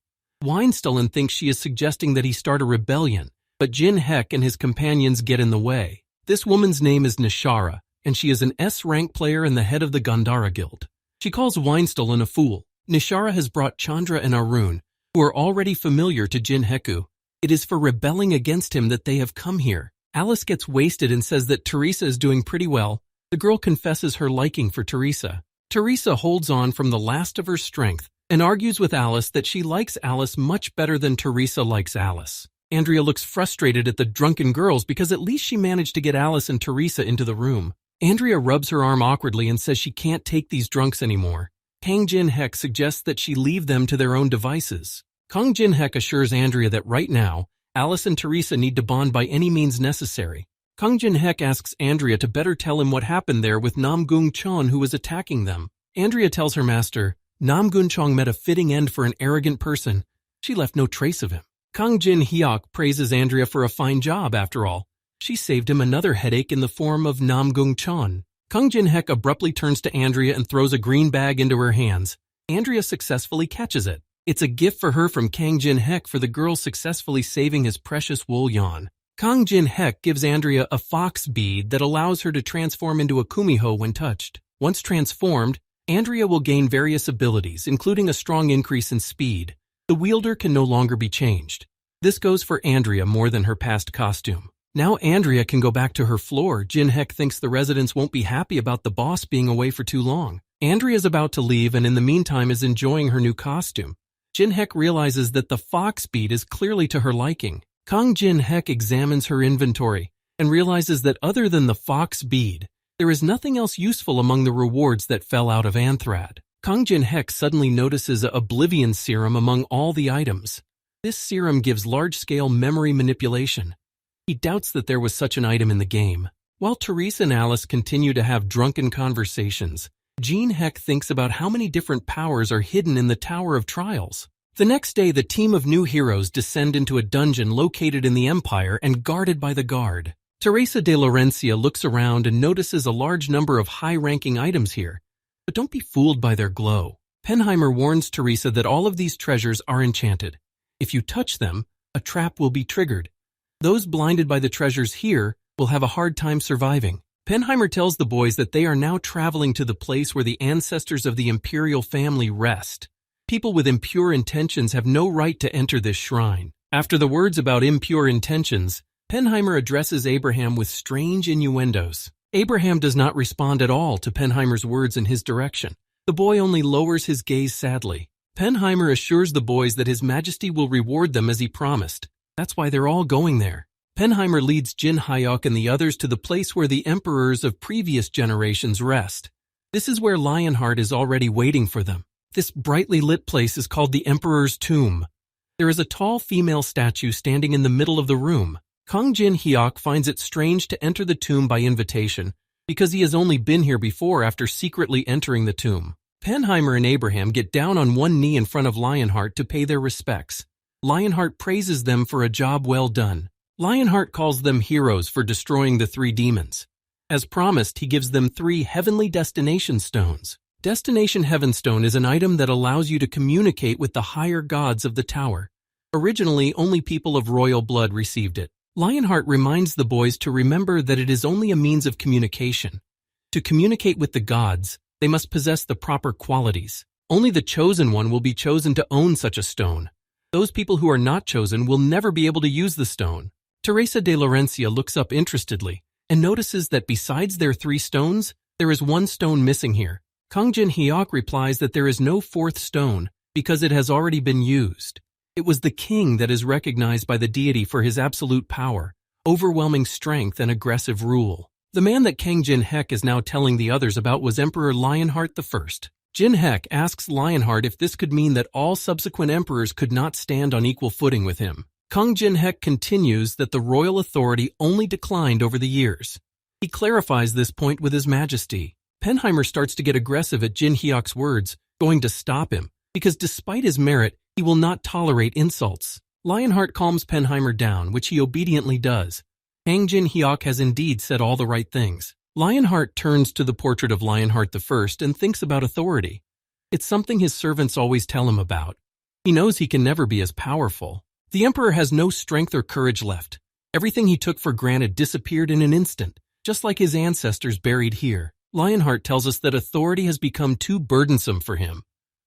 A: Weinstullen thinks she is suggesting that he start a rebellion, but Jin Hek and his companions get in the way. This woman's name is Nishara, and she is an S-rank player and the head of the Gandhara Guild. She calls Weinstullen a fool. Nishara has brought Chandra and Arun, who are already familiar to Jin Heku. It is for rebelling against him that they have come here. Alice gets wasted and says that Teresa is doing pretty well. The girl confesses her liking for Teresa. Teresa holds on from the last of her strength and argues with Alice that she likes Alice much better than Teresa likes Alice. Andrea looks frustrated at the drunken girls because at least she managed to get Alice and Teresa into the room. Andrea rubs her arm awkwardly and says she can't take these drunks anymore. Kang Jin Hek suggests that she leave them to their own devices. Kang Jin Hek assures Andrea that right now, Alice and Teresa need to bond by any means necessary. Kang Jin Hek asks Andrea to better tell him what happened there with Nam Gung Chon who was attacking them. Andrea tells her master, Nam Gung Chon met a fitting end for an arrogant person. She left no trace of him. Kang Jin Hyuk praises Andrea for a fine job after all. She saved him another headache in the form of Nam Gung Chon. Kang Jin Hek abruptly turns to Andrea and throws a green bag into her hands. Andrea successfully catches it. It's a gift for her from Kang Jin Hek for the girl successfully saving his precious wool yawn. Kang Jin Hek gives Andrea a fox bead that allows her to transform into a kumiho when touched. Once transformed, Andrea will gain various abilities, including a strong increase in speed. The wielder can no longer be changed. This goes for Andrea more than her past costume. Now Andrea can go back to her floor. Jin Hek thinks the residents won't be happy about the boss being away for too long. Andrea is about to leave and in the meantime is enjoying her new costume. Jin Hek realizes that the fox bead is clearly to her liking. Kang Jin Hek examines her inventory and realizes that other than the fox bead, there is nothing else useful among the rewards that fell out of Anthrad. Kang Jin Hek suddenly notices a Oblivion serum among all the items. This serum gives large-scale memory manipulation. He doubts that there was such an item in the game. While Teresa and Alice continue to have drunken conversations, Jin Hek thinks about how many different powers are hidden in the Tower of Trials. The next day, the team of new heroes descend into a dungeon located in the Empire and guarded by the guard. Teresa de Laurencia looks around and notices a large number of high-ranking items here, but don't be fooled by their glow. Penheimer warns Teresa that all of these treasures are enchanted. If you touch them, a trap will be triggered. Those blinded by the treasures here will have a hard time surviving. Penheimer tells the boys that they are now traveling to the place where the ancestors of the imperial family rest. People with impure intentions have no right to enter this shrine. After the words about impure intentions, Penheimer addresses Abraham with strange innuendos. Abraham does not respond at all to Penheimer's words in his direction. The boy only lowers his gaze sadly. Penheimer assures the boys that His Majesty will reward them as he promised. That's why they're all going there. Penheimer leads Jin Hyuk and the others to the place where the emperors of previous generations rest. This is where Lionheart is already waiting for them. This brightly lit place is called the Emperor's Tomb. There is a tall female statue standing in the middle of the room. Kang Jin Hyuk finds it strange to enter the tomb by invitation because he has only been here before after secretly entering the tomb. Penheimer and Abraham get down on one knee in front of Lionheart to pay their respects. Lionheart praises them for a job well done. Lionheart calls them heroes for destroying the 3 demons. As promised, he gives them 3 heavenly destination stones. Destination Heavenstone is an item that allows you to communicate with the higher gods of the tower. Originally, only people of royal blood received it. Lionheart reminds the boys to remember that it is only a means of communication. To communicate with the gods, they must possess the proper qualities. Only the chosen one will be chosen to own such a stone. Those people who are not chosen will never be able to use the stone. Teresa de Laurencia looks up interestedly and notices that besides their 3 stones, there is 1 stone missing here. Kang Jin Hyuk replies that there is no 4th stone because it has already been used. It was the king that is recognized by the deity for his absolute power, overwhelming strength, and aggressive rule. The man that Kang Jin Hek is now telling the others about was Emperor Lionheart I. Jin Hek asks Lionheart if this could mean that all subsequent emperors could not stand on equal footing with him. Kang Jin Hek continues that the royal authority only declined over the years. He clarifies this point with His Majesty. Penheimer starts to get aggressive at Jin Hyok's words, going to stop him, because despite his merit, he will not tolerate insults. Lionheart calms Penheimer down, which he obediently does. Kang Jin Hyok has indeed said all the right things. Lionheart turns to the portrait of Lionheart I and thinks about authority. It's something his servants always tell him about. He knows he can never be as powerful. The emperor has no strength or courage left. Everything he took for granted disappeared in an instant, just like his ancestors buried here. Lionheart tells us that authority has become too burdensome for him.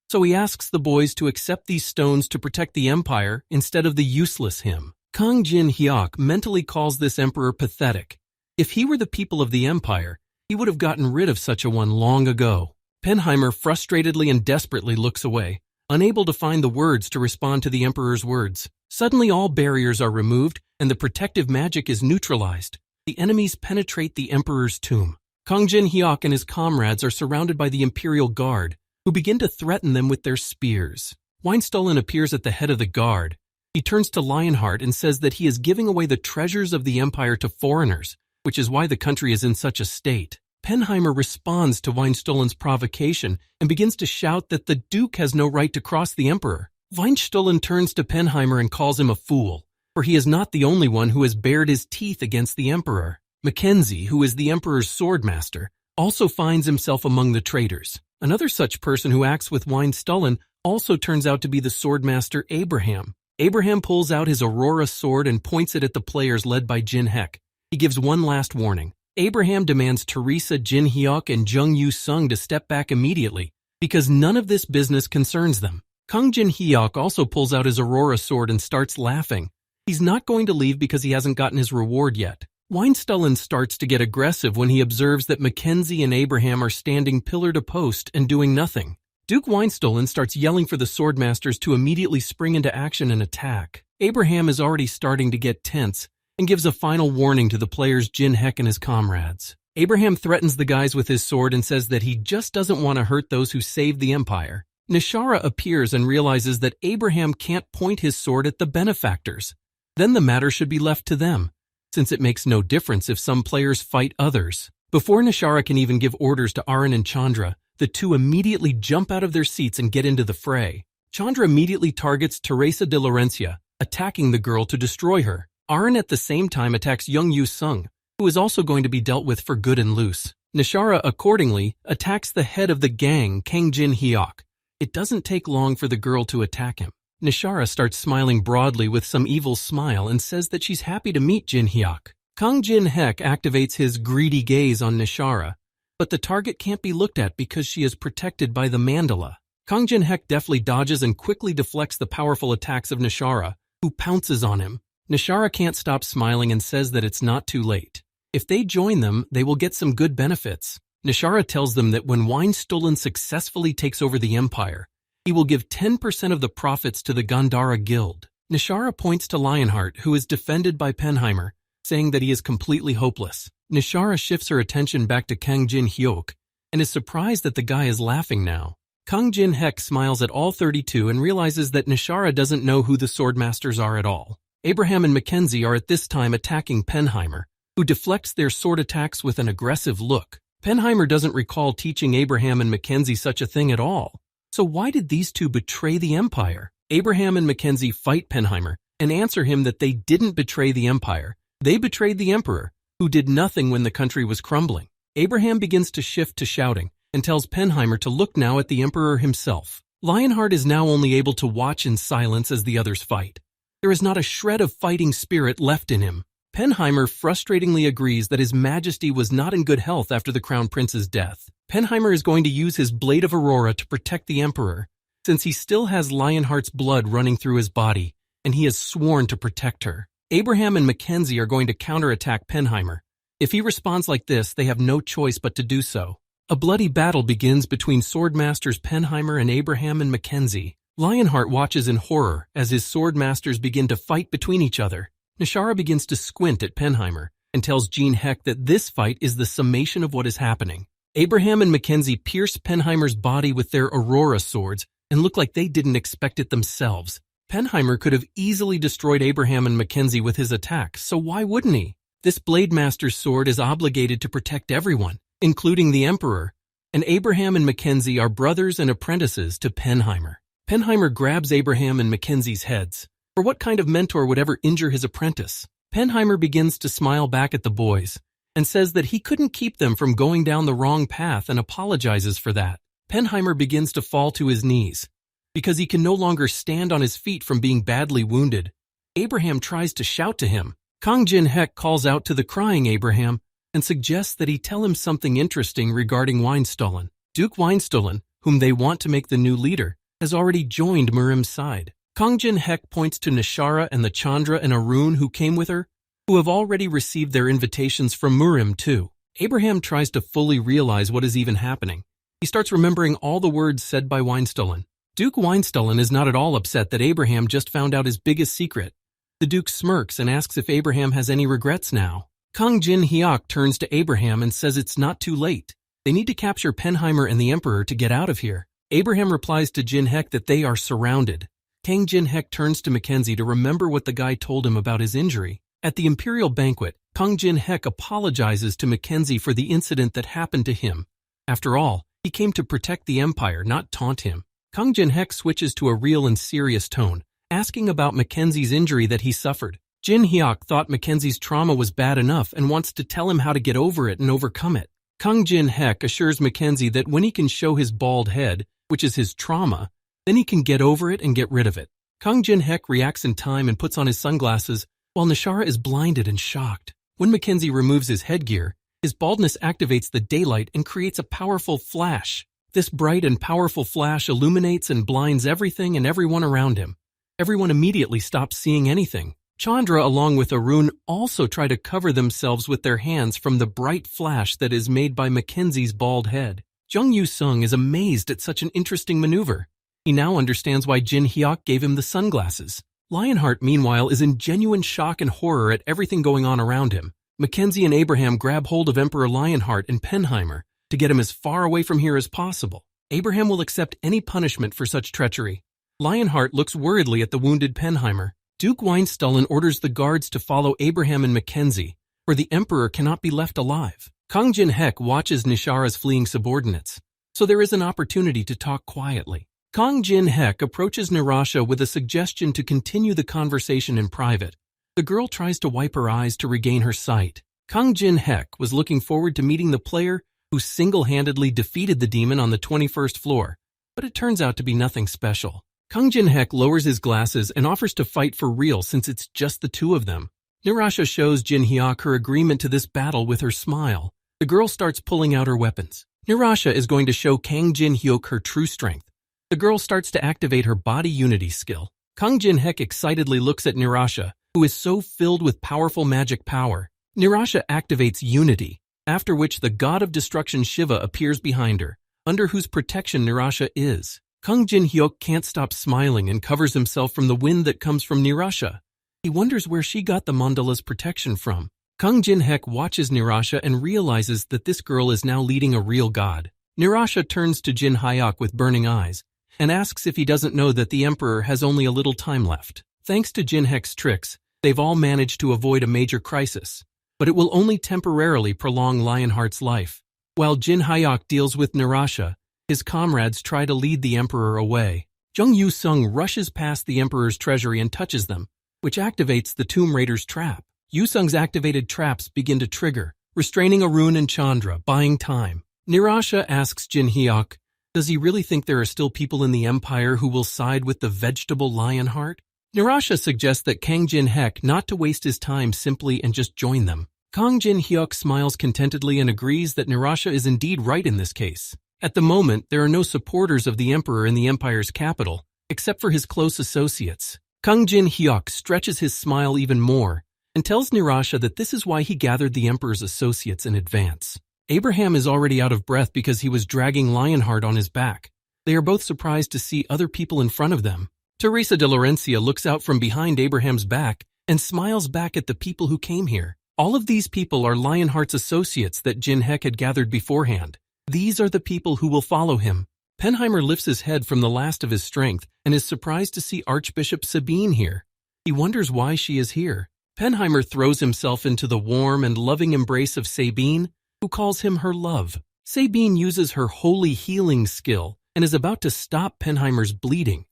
A: So he asks the boys to accept these stones to protect the empire instead of the useless him. Kang Jin Hyok mentally calls this emperor pathetic. If he were the people of the empire, he would have gotten rid of such a one long ago. Penheimer frustratedly and desperately looks away, unable to find the words to respond to the emperor's words. Suddenly all barriers are removed and the protective magic is neutralized. The enemies penetrate the emperor's tomb. Kang Jin Hyok and his comrades are surrounded by the imperial guard, who begin to threaten them with their spears. Weinstollen appears at the head of the guard. He turns to Lionheart and says that he is giving away the treasures of the empire to foreigners, which is why the country is in such a state. Penheimer responds to Weinstollen's provocation and begins to shout that the Duke has no right to cross the emperor. Weinstollen turns to Penheimer and calls him a fool, for he is not the only one who has bared his teeth against the emperor. Mackenzie, who is the emperor's swordmaster, also finds himself among the traitors. Another such person who acts with Weinstollen also turns out to be the swordmaster Abraham. Abraham pulls out his Aurora sword and points it at the players led by Jin Hek. He gives one last warning. Abraham demands Teresa, Jin Hyok, and Jung Yu Sung to step back immediately, because none of this business concerns them. Kang Jin Hyok also pulls out his Aurora sword and starts laughing. He's not going to leave because he hasn't gotten his reward yet. Weinstollen starts to get aggressive when he observes that Mackenzie and Abraham are standing pillar to post and doing nothing. Duke Weinstollen starts yelling for the swordmasters to immediately spring into action and attack. Abraham is already starting to get tense and gives a final warning to the players Jin Hek and his comrades. Abraham threatens the guys with his sword and says that he just doesn't want to hurt those who saved the empire. Nishara appears and realizes that Abraham can't point his sword at the benefactors. Then the matter should be left to them, since it makes no difference if some players fight others. Before Nishara can even give orders to Aran and Chandra, the two immediately jump out of their seats and get into the fray. Chandra immediately targets Teresa de Laurencia, attacking the girl to destroy her. Aran at the same time attacks Jung Yu Sung, who is also going to be dealt with for good and loose. Nishara, accordingly, attacks the head of the gang, Kang Jin Hyok. It doesn't take long for the girl to attack him. Nishara starts smiling broadly with some evil smile and says that she's happy to meet Jin Hyok. Kang Jin Hek activates his greedy gaze on Nishara, but the target can't be looked at because she is protected by the mandala. Kang Jin Hek deftly dodges and quickly deflects the powerful attacks of Nishara, who pounces on him. Nishara can't stop smiling and says that it's not too late. If they join them, they will get some good benefits. Nishara tells them that when Weinstollen successfully takes over the empire, he will give 10% of the profits to the Gandhara Guild. Nishara points to Lionheart, who is defended by Penheimer, saying that he is completely hopeless. Nishara shifts her attention back to Kang Jin Hyok and is surprised that the guy is laughing now. Kang Jin Hek smiles at all 32 and realizes that Nishara doesn't know who the swordmasters are at all. Abraham and Mackenzie are at this time attacking Penheimer, who deflects their sword attacks with an aggressive look. Penheimer doesn't recall teaching Abraham and Mackenzie such a thing at all. So why did these two betray the empire? Abraham and Mackenzie fight Penheimer and answer him that they didn't betray the empire. They betrayed the emperor, who did nothing when the country was crumbling. Abraham begins to shift to shouting and tells Penheimer to look now at the emperor himself. Lionheart is now only able to watch in silence as the others fight. There is not a shred of fighting spirit left in him. Penheimer frustratingly agrees that His Majesty was not in good health after the Crown Prince's death. Penheimer is going to use his Blade of Aurora to protect the Emperor, since he still has Lionheart's blood running through his body, and he has sworn to protect her. Abraham and Mackenzie are going to counterattack Penheimer. If he responds like this, they have no choice but to do so. A bloody battle begins between Swordmasters Penheimer and Abraham and Mackenzie. Lionheart watches in horror as his Swordmasters begin to fight between each other. Nishara begins to squint at Penheimer and tells Jin Hek that this fight is the summation of what is happening. Abraham and Mackenzie pierce Penheimer's body with their Aurora swords and look like they didn't expect it themselves. Penheimer could have easily destroyed Abraham and Mackenzie with his attack, so why wouldn't he? This Blade Master's sword is obligated to protect everyone, including the Emperor, and Abraham and Mackenzie are brothers and apprentices to Penheimer. Penheimer grabs Abraham and Mackenzie's heads. For what kind of mentor would ever injure his apprentice? Penheimer begins to smile back at the boys and says that he couldn't keep them from going down the wrong path and apologizes for that. Penheimer begins to fall to his knees because he can no longer stand on his feet from being badly wounded. Abraham tries to shout to him. Kang Jin-hek calls out to the crying Abraham and suggests that he tell him something interesting regarding Weinstollen. Duke Weinstollen, whom they want to make the new leader, has already joined Murim's side. Kang Jin-hek points to Nishara and the Chandra and Arun who came with her, who have already received their invitations from Murim too. Abraham tries to fully realize what is even happening. He starts remembering all the words said by Weinstollen. Duke Weinstollen is not at all upset that Abraham just found out his biggest secret. The Duke smirks and asks if Abraham has any regrets now. Kang Jin-hyuk turns to Abraham and says it's not too late. They need to capture Penheimer and the Emperor to get out of here. Abraham replies to Jin-hek that they are surrounded. Kang Jin-hek turns to Mackenzie to remember what the guy told him about his injury. At the Imperial banquet, Kang Jin-hek apologizes to Mackenzie for the incident that happened to him. After all, he came to protect the Empire, not taunt him. Kang Jin-hek switches to a real and serious tone, asking about Mackenzie's injury that he suffered. Jin-hyuk thought Mackenzie's trauma was bad enough and wants to tell him how to get over it and overcome it. Kang Jin-hek assures Mackenzie that when he can show his bald head, which is his trauma, then he can get over it and get rid of it. Kang Jin-hek reacts in time and puts on his sunglasses, while Nishara is blinded and shocked. When Mackenzie removes his headgear, his baldness activates the daylight and creates a powerful flash. This bright and powerful flash illuminates and blinds everything and everyone around him. Everyone immediately stops seeing anything. Chandra, along with Arun, also try to cover themselves with their hands from the bright flash that is made by Mackenzie's bald head. Jung Yu-sung is amazed at such an interesting maneuver. He now understands why Jin-hyuk gave him the sunglasses. Lionheart, meanwhile, is in genuine shock and horror at everything going on around him. Mackenzie and Abraham grab hold of Emperor Lionheart and Penheimer to get him as far away from here as possible. Abraham will accept any punishment for such treachery. Lionheart looks worriedly at the wounded Penheimer. Duke Weinstollen orders the guards to follow Abraham and Mackenzie, for the Emperor cannot be left alive. Kang Jin-hek watches Nishara's fleeing subordinates, so there is an opportunity to talk quietly. Kang Jin-hek approaches Nirasha with a suggestion to continue the conversation in private. The girl tries to wipe her eyes to regain her sight. Kang Jin-hek was looking forward to meeting the player who single-handedly defeated the demon on the 21st floor, but it turns out to be nothing special. Kang Jin-hek lowers his glasses and offers to fight for real since it's just the two of them. Nirasha shows Jin-hyuk her agreement to this battle with her smile. The girl starts pulling out her weapons. Nirasha is going to show Kang Jin-hyuk her true strength. The girl starts to activate her body unity skill. Kang Jin-hek excitedly looks at Nirasha, who is so filled with powerful magic power. Nirasha activates unity, after which the god of destruction Shiva appears behind her, under whose protection Nirasha is. Kang Jin-hyuk can't stop smiling and covers himself from the wind that comes from Nirasha. He wonders where she got the mandala's protection from. Kang Jin-hek watches Nirasha and realizes that this girl is now leading a real god. Nirasha turns to Jin-hyuk with burning eyes and asks if he doesn't know that the Emperor has only a little time left. Thanks to Jin-hek's tricks, they've all managed to avoid a major crisis, but it will only temporarily prolong Lionheart's life. While Jin-hyuk deals with Nirasha, his comrades try to lead the Emperor away. Jung Yu-sung rushes past the Emperor's treasury and touches them, which activates the Tomb Raider's trap. Yu-sung's activated traps begin to trigger, restraining Arun and Chandra, buying time. Nirasha asks Jin-hyuk, does he really think there are still people in the Empire who will side with the vegetable Lionheart? Nirasha suggests that Kang Jin-hek not to waste his time simply and just join them. Kang Jin-hyuk smiles contentedly and agrees that Nirasha is indeed right in this case. At the moment, there are no supporters of the Emperor in the Empire's capital, except for his close associates. Kang Jin-hyuk stretches his smile even more and tells Nirasha that this is why he gathered the Emperor's associates in advance. Abraham is already out of breath because he was dragging Lionheart on his back. They are both surprised to see other people in front of them. Teresa de Laurencia looks out from behind Abraham's back and smiles back at the people who came here. All of these people are Lionheart's associates that Jin-hek had gathered beforehand. These are the people who will follow him. Penheimer lifts his head from the last of his strength and is surprised to see Archbishop Sabine here. He wonders why she is here. Penheimer throws himself into the warm and loving embrace of Sabine, who calls him her love. Sabine uses her holy healing skill and is about to stop Penheimer's bleeding.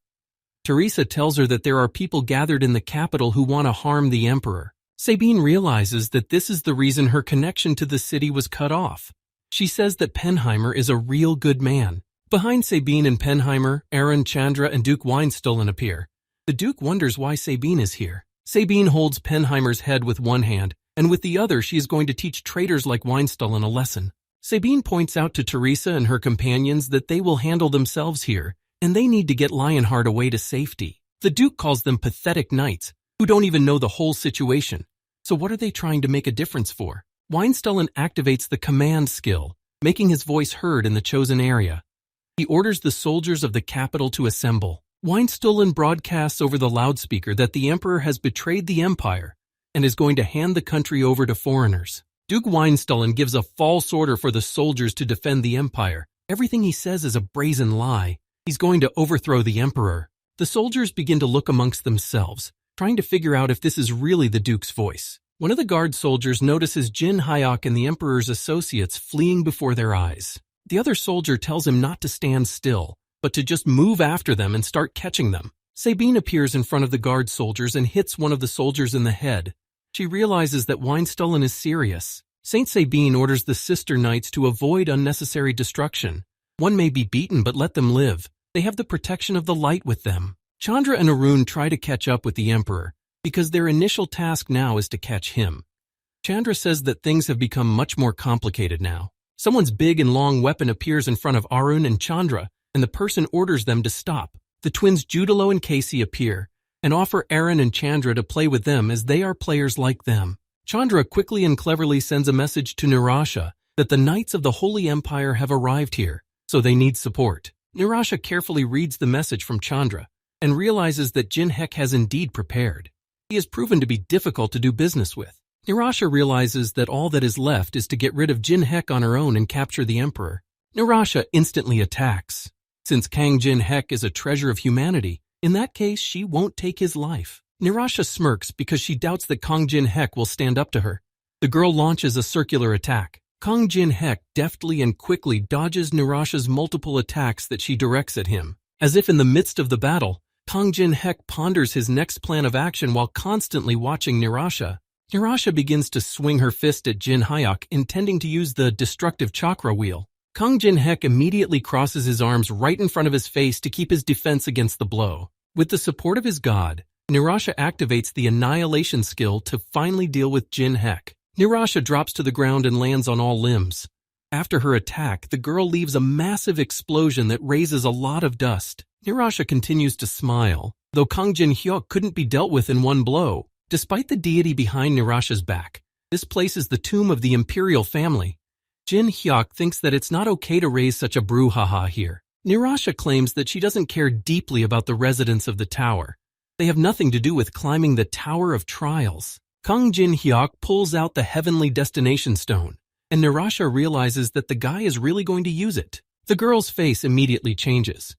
A: Teresa tells her that there are people gathered in the capital who want to harm the emperor. Sabine realizes that this is the reason her connection to the city was cut off. She says that Penheimer is a real good man. Behind Sabine and Penheimer, Aaron, Chandra, and Duke Weinstollen appear. The Duke wonders why Sabine is here. Sabine holds Penheimer's head with one hand, and with the other she is going to teach traitors like Weinstollen a lesson. Sabine points out to Teresa and her companions that they will handle themselves here, and they need to get Lionheart away to safety. The Duke calls them pathetic knights, who don't even know the whole situation. So what are they trying to make a difference for? Weinstollen activates the command skill, making his voice heard in the chosen area. He orders the soldiers of the capital to assemble. Weinstollen broadcasts over the loudspeaker that the emperor has betrayed the empire and is going to hand the country over to foreigners. Duke Weinstollen gives a false order for the soldiers to defend the empire. Everything he says is a brazen lie. He's going to overthrow the emperor. The soldiers begin to look amongst themselves, trying to figure out if this is really the Duke's voice. One of the guard soldiers notices Jin Hyok and the emperor's associates fleeing before their eyes. The other soldier tells him not to stand still, but to just move after them and start catching them. Sabine appears in front of the guard soldiers and hits one of the soldiers in the head. She realizes that Weinstollen is serious. Saint Sabine orders the sister knights to avoid unnecessary destruction. One may be beaten, but let them live. They have the protection of the light with them. Chandra and Arun try to catch up with the emperor, because their initial task now is to catch him. Chandra says that things have become much more complicated now. Someone's big and long weapon appears in front of Arun and Chandra, and the person orders them to stop. The twins Judalo and Casey appear, and offer Aaron and Chandra to play with them as they are players like them. Chandra quickly and cleverly sends a message to Nirasha that the Knights of the Holy Empire have arrived here, so they need support. Nirasha carefully reads the message from Chandra and realizes that Jin Hek has indeed prepared. He has proven to be difficult to do business with. Nirasha realizes that all that is left is to get rid of Jin Hek on her own and capture the emperor. Nirasha instantly attacks. Since Kang Jin Hek is a treasure of humanity, in that case she won't take his life. Nirasha smirks because she doubts that Kang Jin Hek will stand up to her. The girl launches a circular attack. Kang Jin Hek deftly and quickly dodges Nirasha's multiple attacks that she directs at him. As if in the midst of the battle, Kang Jin Hek ponders his next plan of action while constantly watching Nirasha. Nirasha begins to swing her fist at Jin Hyok, intending to use the destructive chakra wheel. Kang Jin Hek immediately crosses his arms right in front of his face to keep his defense against the blow. With the support of his god, Nirasha activates the annihilation skill to finally deal with Jin Hek. Nirasha drops to the ground and lands on all limbs. After her attack, the girl leaves a massive explosion that raises a lot of dust. Nirasha continues to smile, though Kang Jin Hyok couldn't be dealt with in one blow. Despite the deity behind Nirasha's back, this place is the tomb of the imperial family. Jin Hyok thinks that it's not okay to raise such a brouhaha here. Nirasha claims that she doesn't care deeply about the residents of the tower. They have nothing to do with climbing the Tower of Trials. Kang Jin Hyok pulls out the Heavenly Destination Stone, and Nirasha realizes that the guy is really going to use it. The girl's face immediately changes.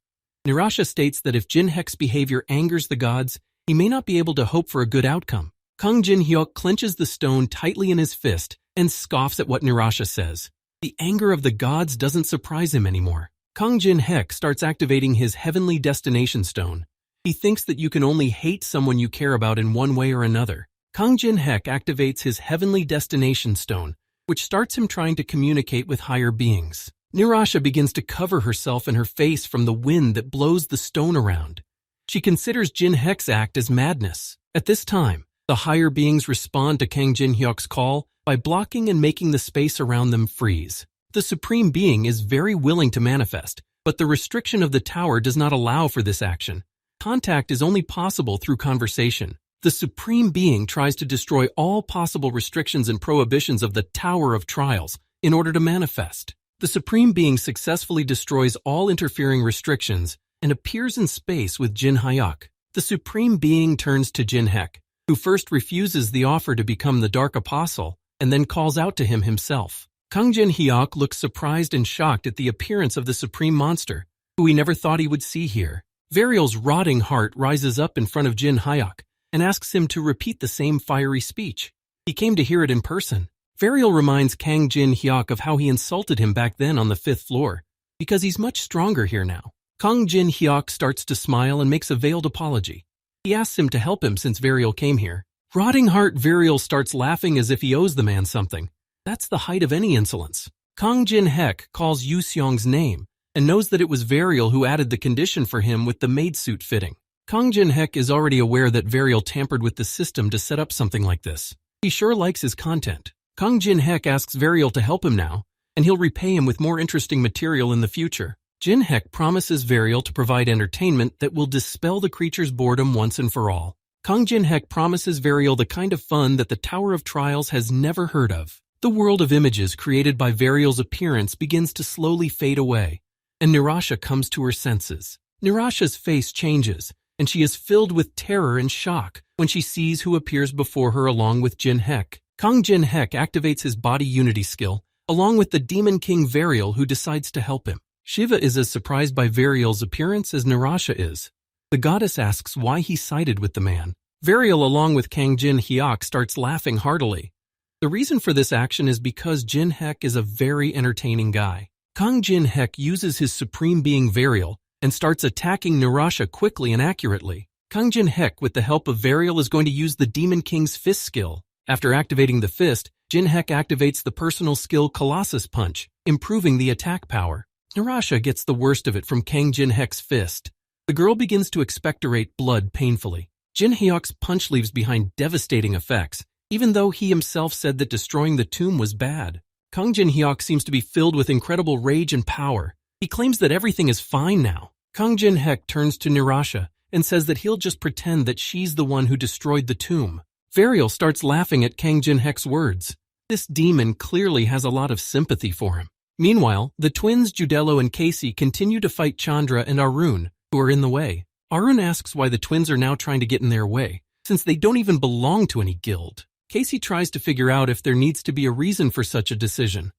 A: Nirasha states that if Jin Hek's behavior angers the gods, he may not be able to hope for a good outcome. Kang Jin Hyok clenches the stone tightly in his fist and scoffs at what Nirasha says. The anger of the gods doesn't surprise him anymore. Kang Jin Hek starts activating his Heavenly Destination Stone. He thinks that you can only hate someone you care about in one way or another. Kang Jin Hek activates his Heavenly Destination Stone, which starts him trying to communicate with higher beings. Nirasha begins to cover herself and her face from the wind that blows the stone around. She considers Jin Hek's act as madness. At this time, the higher beings respond to Kang Jin Hyok's call by blocking and making the space around them freeze. The Supreme Being is very willing to manifest, but the restriction of the tower does not allow for this action. Contact is only possible through conversation. The Supreme Being tries to destroy all possible restrictions and prohibitions of the Tower of Trials in order to manifest. The Supreme Being successfully destroys all interfering restrictions and appears in space with Jin Hyok. The Supreme Being turns to Jin Hek, who first refuses the offer to become the Dark Apostle and then calls out to him himself. Kang Jin-hyuk looks surprised and shocked at the appearance of the supreme monster, who he never thought he would see here. Varial's rotting heart rises up in front of Jin-hyuk and asks him to repeat the same fiery speech. He came to hear it in person. Varial reminds Kang Jin-hyuk of how he insulted him back then on the 5th floor, because he's much stronger here now. Kang Jin-hyuk starts to smile and makes a veiled apology. He asks him to help him since Varial came here. Rotting heart Varial starts laughing as if he owes the man something. That's the height of any insolence. Kang Jin-hyuk calls Yu Seong's name and knows that it was Varial who added the condition for him with the maid suit fitting. Kang Jin-hyuk is already aware that Varial tampered with the system to set up something like this. He sure likes his content. Kang Jin-hyuk asks Varial to help him now, and he'll repay him with more interesting material in the future. Jin-hyuk promises Varial to provide entertainment that will dispel the creature's boredom once and for all. Kang Jin-hyuk promises Varial the kind of fun that the Tower of Trials has never heard of. The world of images created by Varial's appearance begins to slowly fade away, and Nirasha comes to her senses. Nirasha's face changes, and she is filled with terror and shock when she sees who appears before her along with Jin-hyuk. Kang Jin-hyuk activates his body unity skill, along with the Demon King Varial, who decides to help him. Shiva is as surprised by Varial's appearance as Nirasha is. The goddess asks why he sided with the man. Varial, along with Kang Jin-hyuk, starts laughing heartily. The reason for this action is because Jin-hyuk is a very entertaining guy. Kang Jin-hyuk uses his supreme being Varial and starts attacking Nirasha quickly and accurately. Kang Jin-hyuk, with the help of Varial, is going to use the Demon King's fist skill. After activating the fist, Jin-hyuk activates the personal skill Colossus Punch, improving the attack power. Nirasha gets the worst of it from Kang Jin-hyuk's fist. The girl begins to expectorate blood painfully. Jin-hyuk's punch leaves behind devastating effects, even though he himself said that destroying the tomb was bad. Kang Jin-hyuk seems to be filled with incredible rage and power. He claims that everything is fine now. Kang Jin-hyuk turns to Nirasha and says that he'll just pretend that she's the one who destroyed the tomb. Varial starts laughing at Kang Jin-hyuk's words. This demon clearly has a lot of sympathy for him. Meanwhile, the twins Judelo and Casey continue to fight Chandra and Arun, who are in the way. Arun asks why the twins are now trying to get in their way, since they don't even belong to any guild. Casey tries to figure out if there needs to be a reason for such a decision.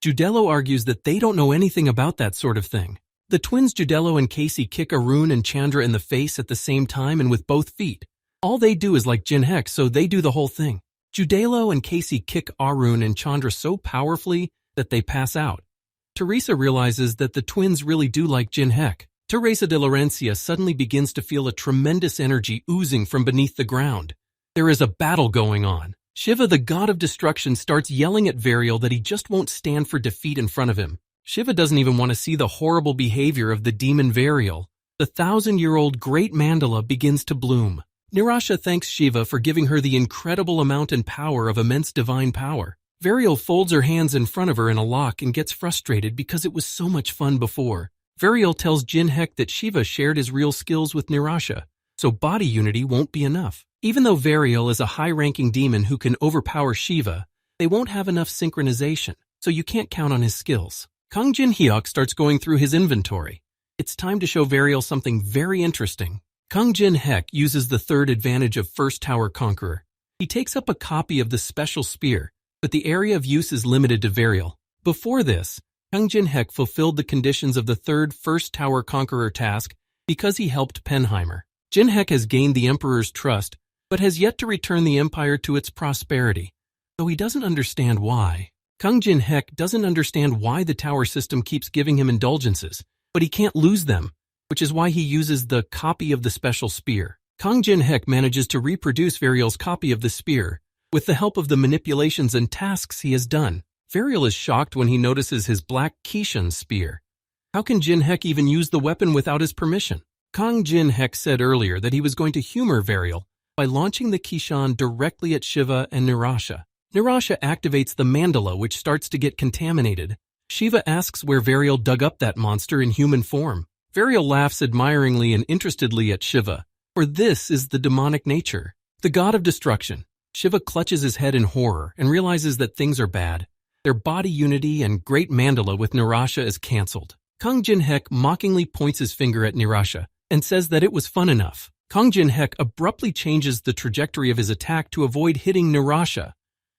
A: Judelo argues that they don't know anything about that sort of thing. The twins Judelo and Casey kick Arun and Chandra in the face at the same time and with both feet. All they do is like Jin-hyuk, so they do the whole thing. Judelo and Casey kick Arun and Chandra so powerfully that they pass out. Teresa realizes that the twins really do like Jin-hyuk. Teresa de Laurencia suddenly begins to feel a tremendous energy oozing from beneath the ground. There is a battle going on. Shiva, the god of destruction, starts yelling at Varial that he just won't stand for defeat in front of him. Shiva doesn't even want to see the horrible behavior of the demon Varial. The 1,000-year-old great mandala begins to bloom. Nirasha thanks Shiva for giving her the incredible amount and power of immense divine power. Varial folds her hands in front of her in a lock and gets frustrated because it was so much fun before. Varial tells Jin-hyuk that Shiva shared his real skills with Nirasha, so body unity won't be enough. Even though Varial is a high-ranking demon who can overpower Shiva, they won't have enough synchronization, so you can't count on his skills. Kang Jin-hyuk starts going through his inventory. It's time to show Varial something very interesting. Kang Jin-hyuk uses the third advantage of First Tower Conqueror. He takes up a copy of the special spear, but the area of use is limited to Varial. Before this, Kang Jin-hyuk fulfilled the conditions of the third First Tower Conqueror task because he helped Penheimer. Jin-hyuk has gained the Emperor's trust, but has yet to return the Empire to its prosperity, though he doesn't understand why. Kang Jin-hyuk doesn't understand why the tower system keeps giving him indulgences, but he can't lose them, which is why he uses the copy of the special spear. Kang Jin-hyuk manages to reproduce Varial's copy of the spear with the help of the manipulations and tasks he has done. Varial is shocked when he notices his black Kishan spear. How can Jin-hyuk even use the weapon without his permission? Kang Jin-hyuk said earlier that he was going to humor Varial by launching the Kishan directly at Shiva and Nirasha. Nirasha activates the mandala, which starts to get contaminated. Shiva asks where Varial dug up that monster in human form. Varial laughs admiringly and interestedly at Shiva, for this is the demonic nature, the god of destruction. Shiva clutches his head in horror and realizes that things are bad. Their body unity and great mandala with Nirasha is cancelled. Kang Jin-hyuk mockingly points his finger at Nirasha and says that it was fun enough. Kang Jin-hyuk abruptly changes the trajectory of his attack to avoid hitting Nirasha.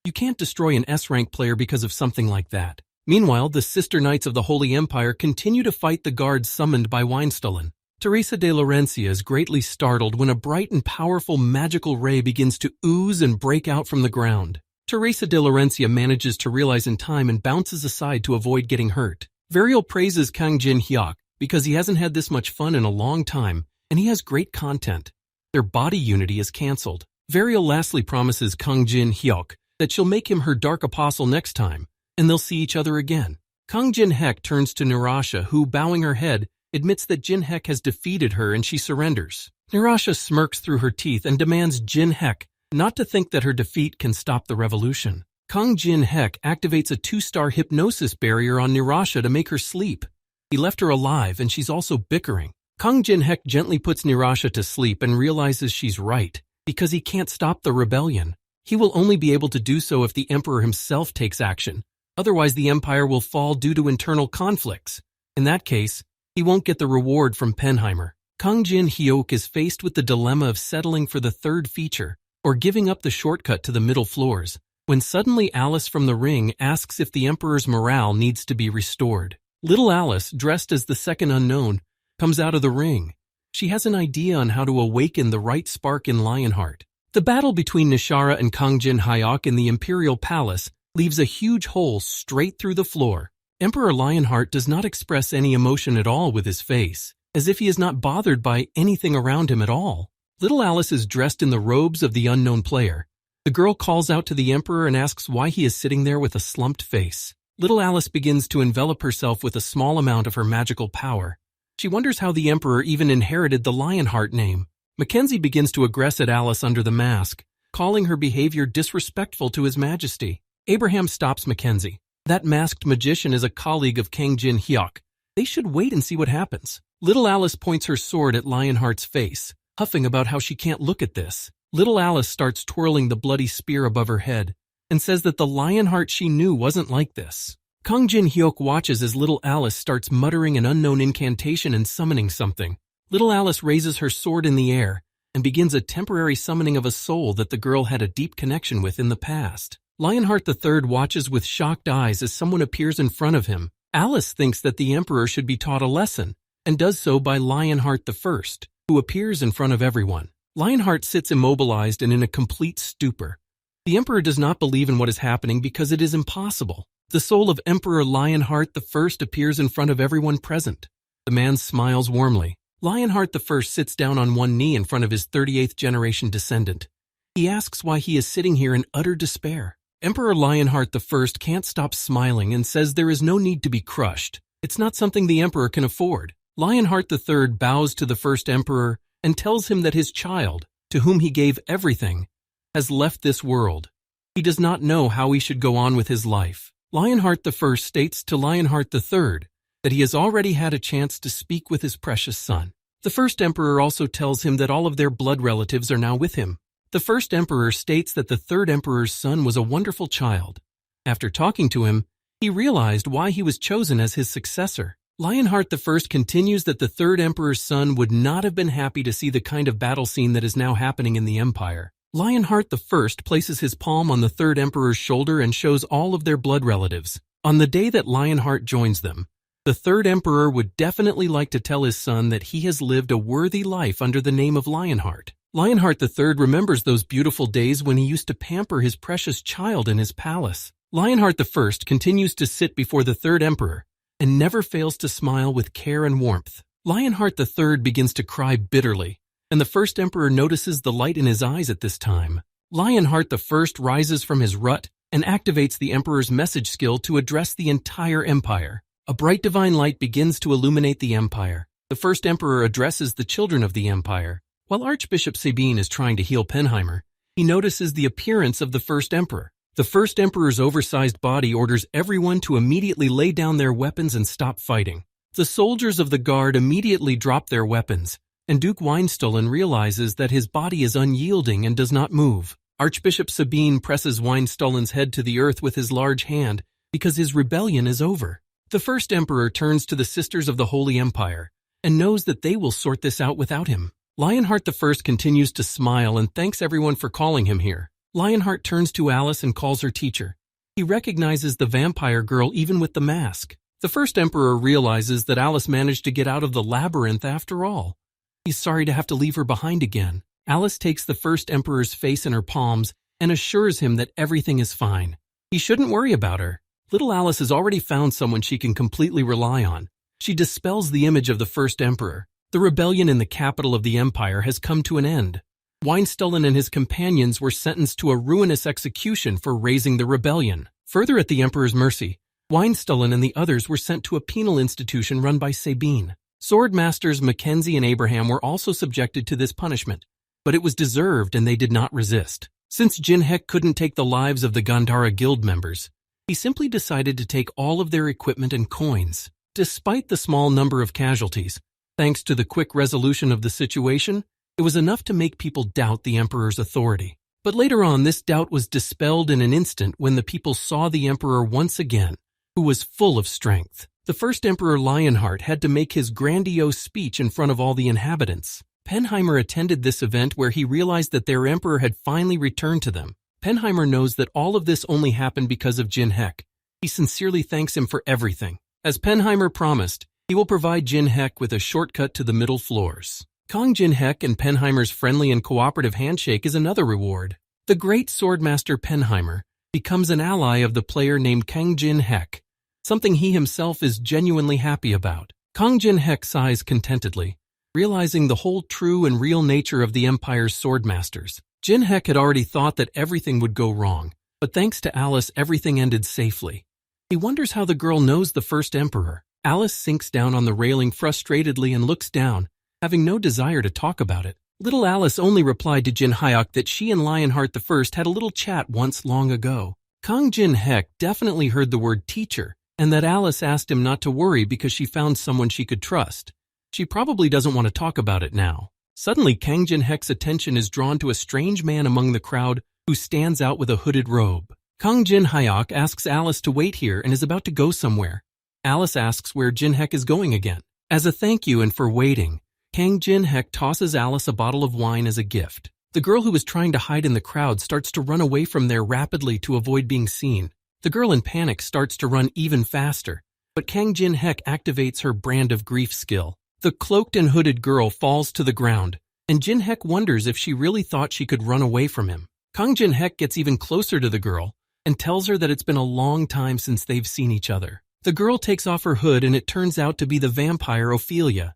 A: You can't destroy an S-rank player because of something like that. Meanwhile, the Sister Knights of the Holy Empire continue to fight the guards summoned by Weinstullen. Teresa de Laurencia is greatly startled when a bright and powerful magical ray begins to ooze and break out from the ground. Teresa de Laurencia manages to realize in time and bounces aside to avoid getting hurt. Varial praises Kang Jin Hyuk because he hasn't had this much fun in a long time, and he has great content. Their body unity is cancelled. Varial lastly promises Kang Jin Hyuk that she'll make him her Dark Apostle next time, and they'll see each other again. Kang Jin Hek turns to Nirasha, who, bowing her head, admits that Jin Hek has defeated her and she surrenders. Nirasha smirks through her teeth and demands Jin Hek not to think that her defeat can stop the revolution. Kang Jin Hek activates a 2-star hypnosis barrier on Nirasha to make her sleep. He left her alive and she's also bickering. Kang Jin Hek gently puts Nirasha to sleep and realizes she's right, because he can't stop the rebellion. He will only be able to do so if the Emperor himself takes action. Otherwise, the Empire will fall due to internal conflicts. In that case, he won't get the reward from Penheimer. Kang Jin Hyuk is faced with the dilemma of settling for the third feature, or giving up the shortcut to the middle floors, when suddenly Alice from the ring asks if the Emperor's morale needs to be restored. Little Alice, dressed as the second unknown, comes out of the ring. She has an idea on how to awaken the right spark in Lionheart. The battle between Nishara and Kang Jin Hyuk in the Imperial Palace leaves a huge hole straight through the floor. Emperor Lionheart does not express any emotion at all with his face, as if he is not bothered by anything around him at all. Little Alice is dressed in the robes of the unknown player. The girl calls out to the Emperor and asks why he is sitting there with a slumped face. Little Alice begins to envelop herself with a small amount of her magical power. She wonders how the Emperor even inherited the Lionheart name. Mackenzie begins to aggress at Alice under the mask, calling her behavior disrespectful to His Majesty. Abraham stops Mackenzie. That masked magician is a colleague of Kang Jin Hyuk. They should wait and see what happens. Little Alice points her sword at Lionheart's face, huffing about how she can't look at this. Little Alice starts twirling the bloody spear above her head and says that the Lionheart she knew wasn't like this. Kang Jin Hyuk watches as Little Alice starts muttering an unknown incantation and summoning something. Little Alice raises her sword in the air and begins a temporary summoning of a soul that the girl had a deep connection with in the past. Lionheart III watches with shocked eyes as someone appears in front of him. Alice thinks that the Emperor should be taught a lesson, and does so by Lionheart I, who appears in front of everyone. Lionheart sits immobilized and in a complete stupor. The Emperor does not believe in what is happening because it is impossible. The soul of Emperor Lionheart I appears in front of everyone present. The man smiles warmly. Lionheart I sits down on one knee in front of his 38th generation descendant. He asks why he is sitting here in utter despair. Emperor Lionheart I can't stop smiling and says there is no need to be crushed. It's not something the Emperor can afford. Lionheart III bows to the first Emperor and tells him that his child, to whom he gave everything, has left this world. He does not know how he should go on with his life. Lionheart I states to Lionheart III that he has already had a chance to speak with his precious son. The first Emperor also tells him that all of their blood relatives are now with him. The first Emperor states that the third Emperor's son was a wonderful child. After talking to him, he realized why he was chosen as his successor. Lionheart I continues that the third Emperor's son would not have been happy to see the kind of battle scene that is now happening in the Empire. Lionheart I places his palm on the third Emperor's shoulder and shows all of their blood relatives. On the day that Lionheart joins them, the third Emperor would definitely like to tell his son that he has lived a worthy life under the name of Lionheart. Lionheart III remembers those beautiful days when he used to pamper his precious child in his palace. Lionheart I continues to sit before the third Emperor and never fails to smile with care and warmth. Lionheart III begins to cry bitterly, and the first Emperor notices the light in his eyes at this time. Lionheart I rises from his rut and activates the Emperor's message skill to address the entire Empire. A bright divine light begins to illuminate the Empire. The first Emperor addresses the children of the Empire. While Archbishop Sabine is trying to heal Penheimer, he notices the appearance of the first Emperor. The first Emperor's oversized body orders everyone to immediately lay down their weapons and stop fighting. The soldiers of the guard immediately drop their weapons, and Duke Weinstullen realizes that his body is unyielding and does not move. Archbishop Sabine presses Weinstullen's head to the earth with his large hand because his rebellion is over. The first Emperor turns to the Sisters of the Holy Empire and knows that they will sort this out without him. Lionheart I continues to smile and thanks everyone for calling him here. Lionheart turns to Alice and calls her teacher. He recognizes the vampire girl even with the mask. The first emperor realizes that Alice managed to get out of the labyrinth after all. He's sorry to have to leave her behind again. Alice takes the first emperor's face in her palms and assures him that everything is fine. He shouldn't worry about her. Little Alice has already found someone she can completely rely on. She dispels the image of the first emperor. The rebellion in the capital of the empire has come to an end. Weinstullen and his companions were sentenced to a ruinous execution for raising the rebellion. Further at the emperor's mercy, Weinstullen and the others were sent to a penal institution run by Sabine. Sword masters Mackenzie and Abraham were also subjected to this punishment, but it was deserved and they did not resist. Since Jinhek couldn't take the lives of the Gandhara guild members, he simply decided to take all of their equipment and coins. Despite the small number of casualties, thanks to the quick resolution of the situation, it was enough to make people doubt the emperor's authority. But later on, this doubt was dispelled in an instant when the people saw the emperor once again, who was full of strength. The first emperor Lionheart had to make his grandiose speech in front of all the inhabitants. Penheimer attended this event where he realized that their emperor had finally returned to them. Penheimer knows that all of this only happened because of Jinhek. He sincerely thanks him for everything. As Penheimer promised, he will provide Jinhek with a shortcut to the middle floors. Kong Jinhek and Penheimer's friendly and cooperative handshake is another reward. The great swordmaster Penheimer becomes an ally of the player named Kang Jinhek, something he himself is genuinely happy about. Kong Jinhek sighs contentedly, realizing the whole true and real nature of the Empire's swordmasters. Jinhek had already thought that everything would go wrong, but thanks to Alice, everything ended safely. He wonders how the girl knows the first emperor. Alice sinks down on the railing frustratedly and looks down, having no desire to talk about it. Little Alice only replied to Jin Hyuk that she and Lionheart I had a little chat once long ago. Kong Jinhek definitely heard the word teacher, and that Alice asked him not to worry because she found someone she could trust. She probably doesn't want to talk about it now. Suddenly, Kang Jinhek's attention is drawn to a strange man among the crowd who stands out with a hooded robe. Kong Jin Hyuk asks Alice to wait here and is about to go somewhere. Alice asks where Jinhek is going again. As a thank you and for waiting, Kang Jinhek tosses Alice a bottle of wine as a gift. The girl who was trying to hide in the crowd starts to run away from there rapidly to avoid being seen. The girl in panic starts to run even faster, but Kang Jinhek activates her brand of grief skill. The cloaked and hooded girl falls to the ground, and Jinhek wonders if she really thought she could run away from him. Kang Jinhek gets even closer to the girl and tells her that it's been a long time since they've seen each other. The girl takes off her hood and it turns out to be the vampire Ophelia.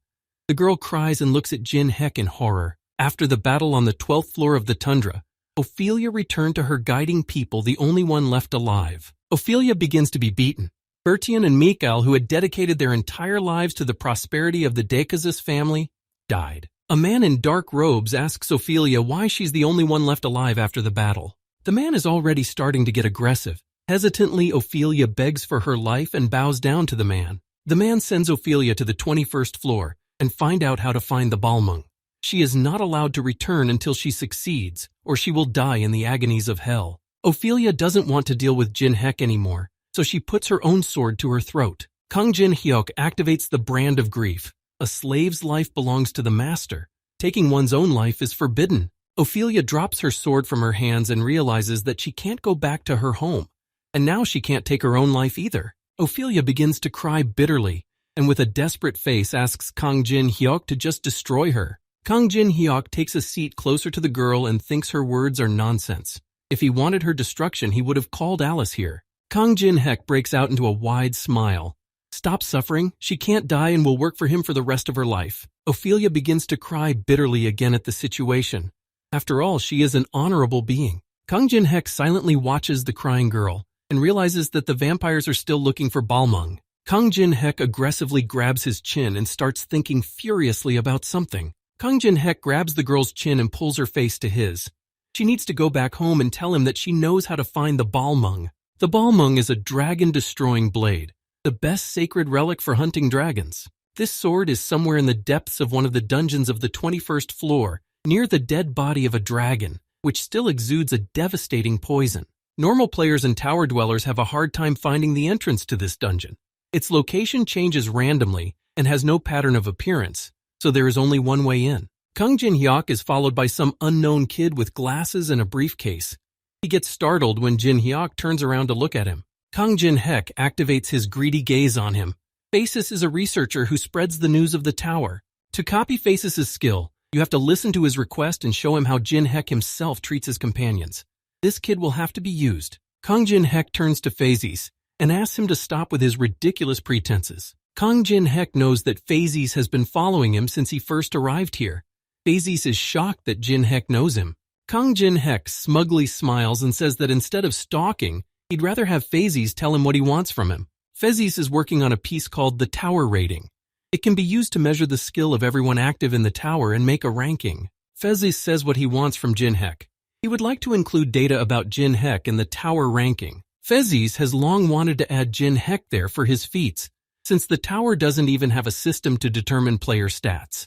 A: The girl cries and looks at Jinhek in horror. After the battle on the 12th floor of the tundra, Ophelia returned to her guiding people, the only one left alive. Ophelia begins to be beaten. Bertian and Mikhail, who had dedicated their entire lives to the prosperity of the Decazes family, died. A man in dark robes asks Ophelia why she's the only one left alive after the battle. The man is already starting to get aggressive. Hesitantly, Ophelia begs for her life and bows down to the man. The man sends Ophelia to the 21st floor and find out how to find the Balmung. She is not allowed to return until she succeeds, or she will die in the agonies of hell. Ophelia doesn't want to deal with Jinhek anymore, so she puts her own sword to her throat. Kang Jin Hyuk activates the brand of grief. A slave's life belongs to the master. Taking one's own life is forbidden. Ophelia drops her sword from her hands and realizes that she can't go back to her home, and now she can't take her own life either. Ophelia begins to cry bitterly, and with a desperate face asks Kang Jin Hyuk to just destroy her. Kang Jin Hyuk takes a seat closer to the girl and thinks her words are nonsense. If he wanted her destruction, he would have called Alice here. Kang Jinhek breaks out into a wide smile. Stop suffering, she can't die and will work for him for the rest of her life. Ophelia begins to cry bitterly again at the situation. After all, she is an honorable being. Kang Jinhek silently watches the crying girl and realizes that the vampires are still looking for Balmung. Kang Jinhek aggressively grabs his chin and starts thinking furiously about something. Kang Jinhek grabs the girl's chin and pulls her face to his. She needs to go back home and tell him that she knows how to find the Balmung. The Balmung is a dragon-destroying blade, the best sacred relic for hunting dragons. This sword is somewhere in the depths of one of the dungeons of the 21st floor, near the dead body of a dragon, which still exudes a devastating poison. Normal players and tower dwellers have a hard time finding the entrance to this dungeon. Its location changes randomly and has no pattern of appearance, so there is only one way in. Kang Jin Hyuk is followed by some unknown kid with glasses and a briefcase. He gets startled when Jin Hyuk turns around to look at him. Kang Jin Hek activates his greedy gaze on him. Phasis is a researcher who spreads the news of the tower. To copy Phasis' skill, you have to listen to his request and show him how Jin Hek himself treats his companions. This kid will have to be used. Kang Jin Hek turns to Phasis and asks him to stop with his ridiculous pretenses. Kang Jin Hek knows that Phasis has been following him since he first arrived here. Phasis is shocked that Jin Hek knows him. Kang Jin Hek smugly smiles and says that instead of stalking, he'd rather have Phasis tell him what he wants from him. Phasis is working on a piece called the Tower Rating. It can be used to measure the skill of everyone active in the tower and make a ranking. Phasis says what he wants from Jin Hek. He would like to include data about Jin Hek in the tower ranking. Phasis has long wanted to add Jin Hek there for his feats, since the tower doesn't even have a system to determine player stats.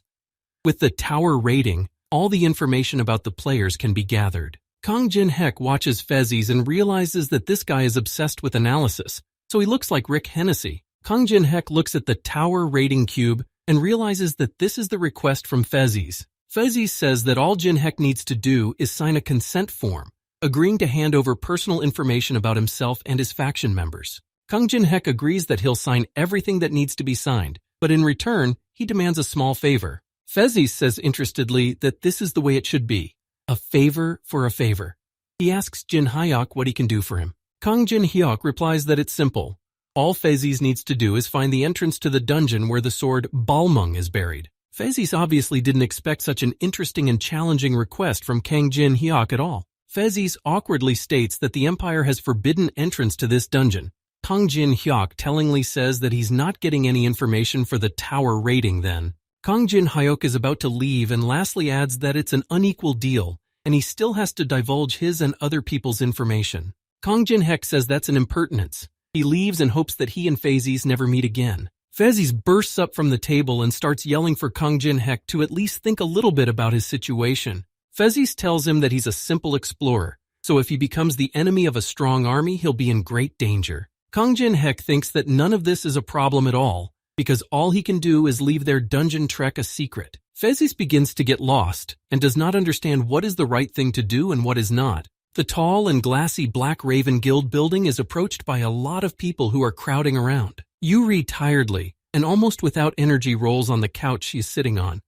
A: With the tower rating, all the information about the players can be gathered. Kang Jin Hek watches Phasis and realizes that this guy is obsessed with analysis, so he looks like Rick Hennessy. Kang Jin Hek looks at the tower rating cube and realizes that this is the request from Phasis. Phasis says that all Jin Hek needs to do is sign a consent form, agreeing to hand over personal information about himself and his faction members. Kang Jin Hek agrees that he'll sign everything that needs to be signed, but in return, he demands a small favor. Phasis says interestedly that this is the way it should be. A favor for a favor. He asks Jin Hyuk what he can do for him. Kang Jin Hyuk replies that it's simple. All Phasis needs to do is find the entrance to the dungeon where the sword Balmung is buried. Phasis obviously didn't expect such an interesting and challenging request from Kang Jin Hyuk at all. Phasis awkwardly states that the Empire has forbidden entrance to this dungeon. Kang Jin Hyuk tellingly says that he's not getting any information for the tower rating then. Kang Jin Hyuk is about to leave and lastly adds that it's an unequal deal, and he still has to divulge his and other people's information. Kang Jin Hek says that's an impertinence. He leaves and hopes that he and Phasis never meet again. Phasis bursts up from the table and starts yelling for Kang Jin Hek to at least think a little bit about his situation. Phasis tells him that he's a simple explorer, so if he becomes the enemy of a strong army, he'll be in great danger. Kang Jin Hek thinks that none of this is a problem at all, because all he can do is leave their dungeon trek a secret. Phasis begins to get lost and does not understand what is the right thing to do and what is not. The tall and glassy Black Raven Guild building is approached by a lot of people who are crowding around. Yuri tiredly and almost without energy rolls on the couch she is sitting on.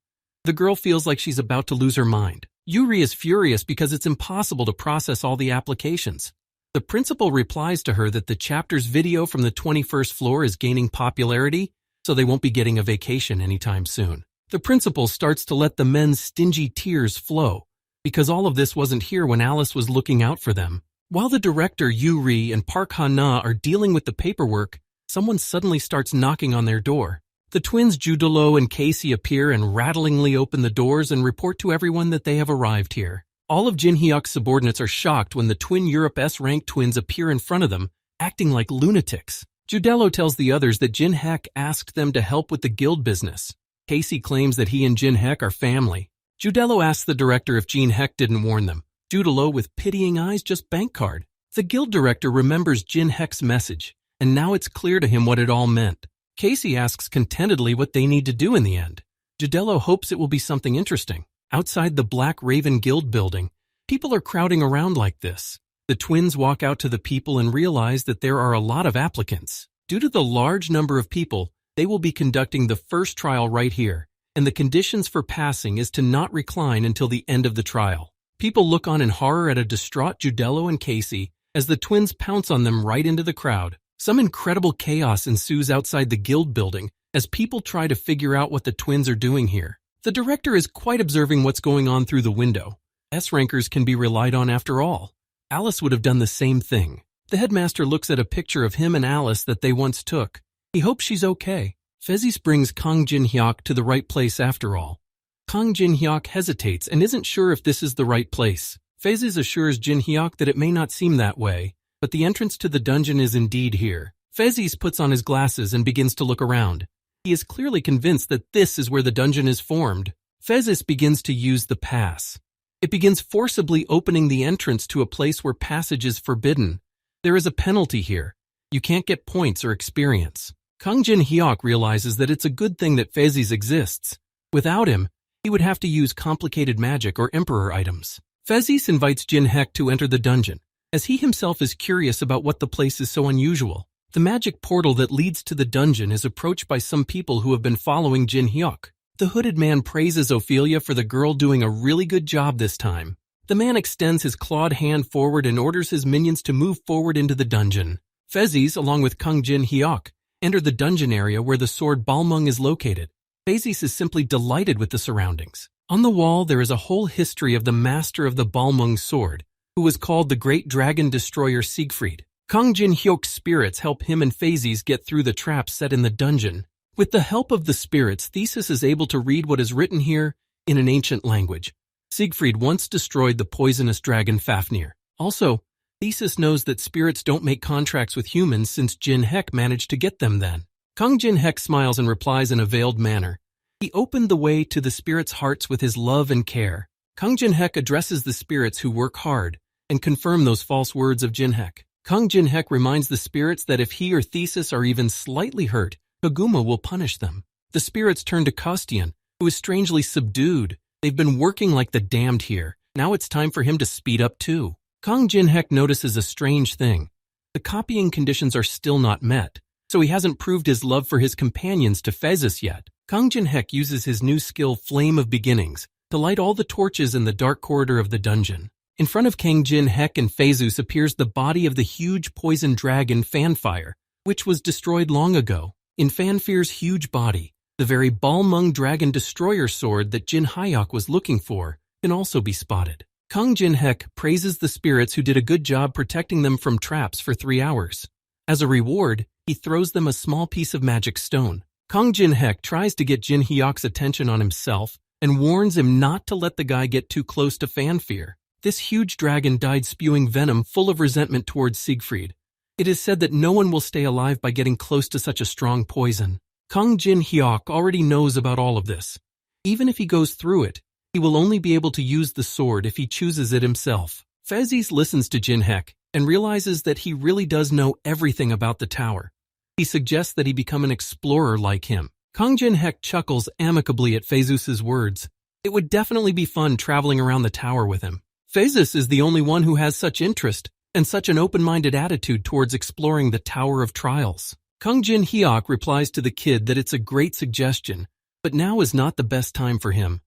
A: The girl feels like she's about to lose her mind. Yuri is furious because it's impossible to process all the applications. The principal replies to her that the chapter's video from the 21st floor is gaining popularity, so they won't be getting a vacation anytime soon. The principal starts to let the men's stingy tears flow, because all of this wasn't here when Alice was looking out for them. While the director Yuri and Park Han-na are dealing with the paperwork, someone suddenly starts knocking on their door. The twins Judolo and Casey appear and rattlingly open the doors and report to everyone that they have arrived here. All of Jin Hyuk's subordinates are shocked when the twin Europe S-rank twins appear in front of them, acting like lunatics. Judelo tells the others that Jin Hek asked them to help with the guild business. Casey claims that he and Jin Hek are family. Judelo asks the director if Jin Hek didn't warn them. Judelo, with pitying eyes, just bank card. The guild director remembers Jin Hek's message, and now it's clear to him what it all meant. Casey asks contentedly what they need to do in the end. Judelo hopes it will be something interesting. Outside the Black Raven Guild building, people are crowding around like this. The twins walk out to the people and realize that there are a lot of applicants. Due to the large number of people, they will be conducting the first trial right here, and the conditions for passing is to not recline until the end of the trial. People look on in horror at a distraught Judelo and Casey as the twins pounce on them right into the crowd. Some incredible chaos ensues outside the guild building as people try to figure out what the twins are doing here. The director is quite observing what's going on through the window. S-rankers can be relied on after all. Alice would have done the same thing. The headmaster looks at a picture of him and Alice that they once took. He hopes she's okay. Phasis brings Kang Jin Hyuk to the right place after all. Kang Jin Hyuk hesitates and isn't sure if this is the right place. Phasis assures Jin Hyuk that it may not seem that way, but the entrance to the dungeon is indeed here. Phasis puts on his glasses and begins to look around. He is clearly convinced that this is where the dungeon is formed. Phasis begins to use the pass. It begins forcibly opening the entrance to a place where passage is forbidden. There is a penalty here. You can't get points or experience. Kang Jin Hyuk realizes that it's a good thing that Phasis exists. Without him, he would have to use complicated magic or emperor items. Phasis invites Jin Hek to enter the dungeon, as he himself is curious about what the place is so unusual. The magic portal that leads to the dungeon is approached by some people who have been following Jin Hyuk. The hooded man praises Ophelia for the girl doing a really good job this time. The man extends his clawed hand forward and orders his minions to move forward into the dungeon. Fezes, along with Kang Jin Hyuk, enter the dungeon area where the sword Balmung is located. Fezes is simply delighted with the surroundings. On the wall, there is a whole history of the master of the Balmung sword, who was called the Great Dragon Destroyer Siegfried. Kang Jin Hyuk's spirits help him and Fezes get through the traps set in the dungeon. With the help of the spirits, Theseus is able to read what is written here in an ancient language. Siegfried once destroyed the poisonous dragon Fafnir. Also, Theseus knows that spirits don't make contracts with humans since Jin Hek managed to get them then. Kang Jin Hek smiles and replies in a veiled manner. He opened the way to the spirits' hearts with his love and care. Kang Jin Hek addresses the spirits who work hard and confirm those false words of Jin Hek. Kang Jin Hek reminds the spirits that if he or Theseus are even slightly hurt, Koguma will punish them. The spirits turn to Kostian, who is strangely subdued. They've been working like the damned here. Now it's time for him to speed up too. Kang Jin Hek notices a strange thing. The copying conditions are still not met, so he hasn't proved his love for his companions to Phezus yet. Kang Jin Hek uses his new skill Flame of Beginnings to light all the torches in the dark corridor of the dungeon. In front of Kang Jin Hek and Phezus appears the body of the huge poison dragon Fanfire, which was destroyed long ago. In Fanfir's huge body, the very Balmung Dragon Destroyer sword that Jin Hyuk was looking for can also be spotted. Kang Jin Hek praises the spirits who did a good job protecting them from traps for 3 hours. As a reward, he throws them a small piece of magic stone. Kang Jin Hek tries to get Jin Hyuk's attention on himself and warns him not to let the guy get too close to Fanfir. This huge dragon died spewing venom full of resentment towards Siegfried. It is said that no one will stay alive by getting close to such a strong poison. Kang Jin Hyuk already knows about all of this. Even if he goes through it, he will only be able to use the sword if he chooses it himself. Fezes listens to Jin Hek and realizes that he really does know everything about the tower. He suggests that he become an explorer like him. Kang Jin Hek chuckles amicably at Phezus' words. It would definitely be fun traveling around the tower with him. Phezus is the only one who has such interest and such an open-minded attitude towards exploring the Tower of Trials. Kang Jin Hyuk replies to the kid that it's a great suggestion, but now is not the best time for him.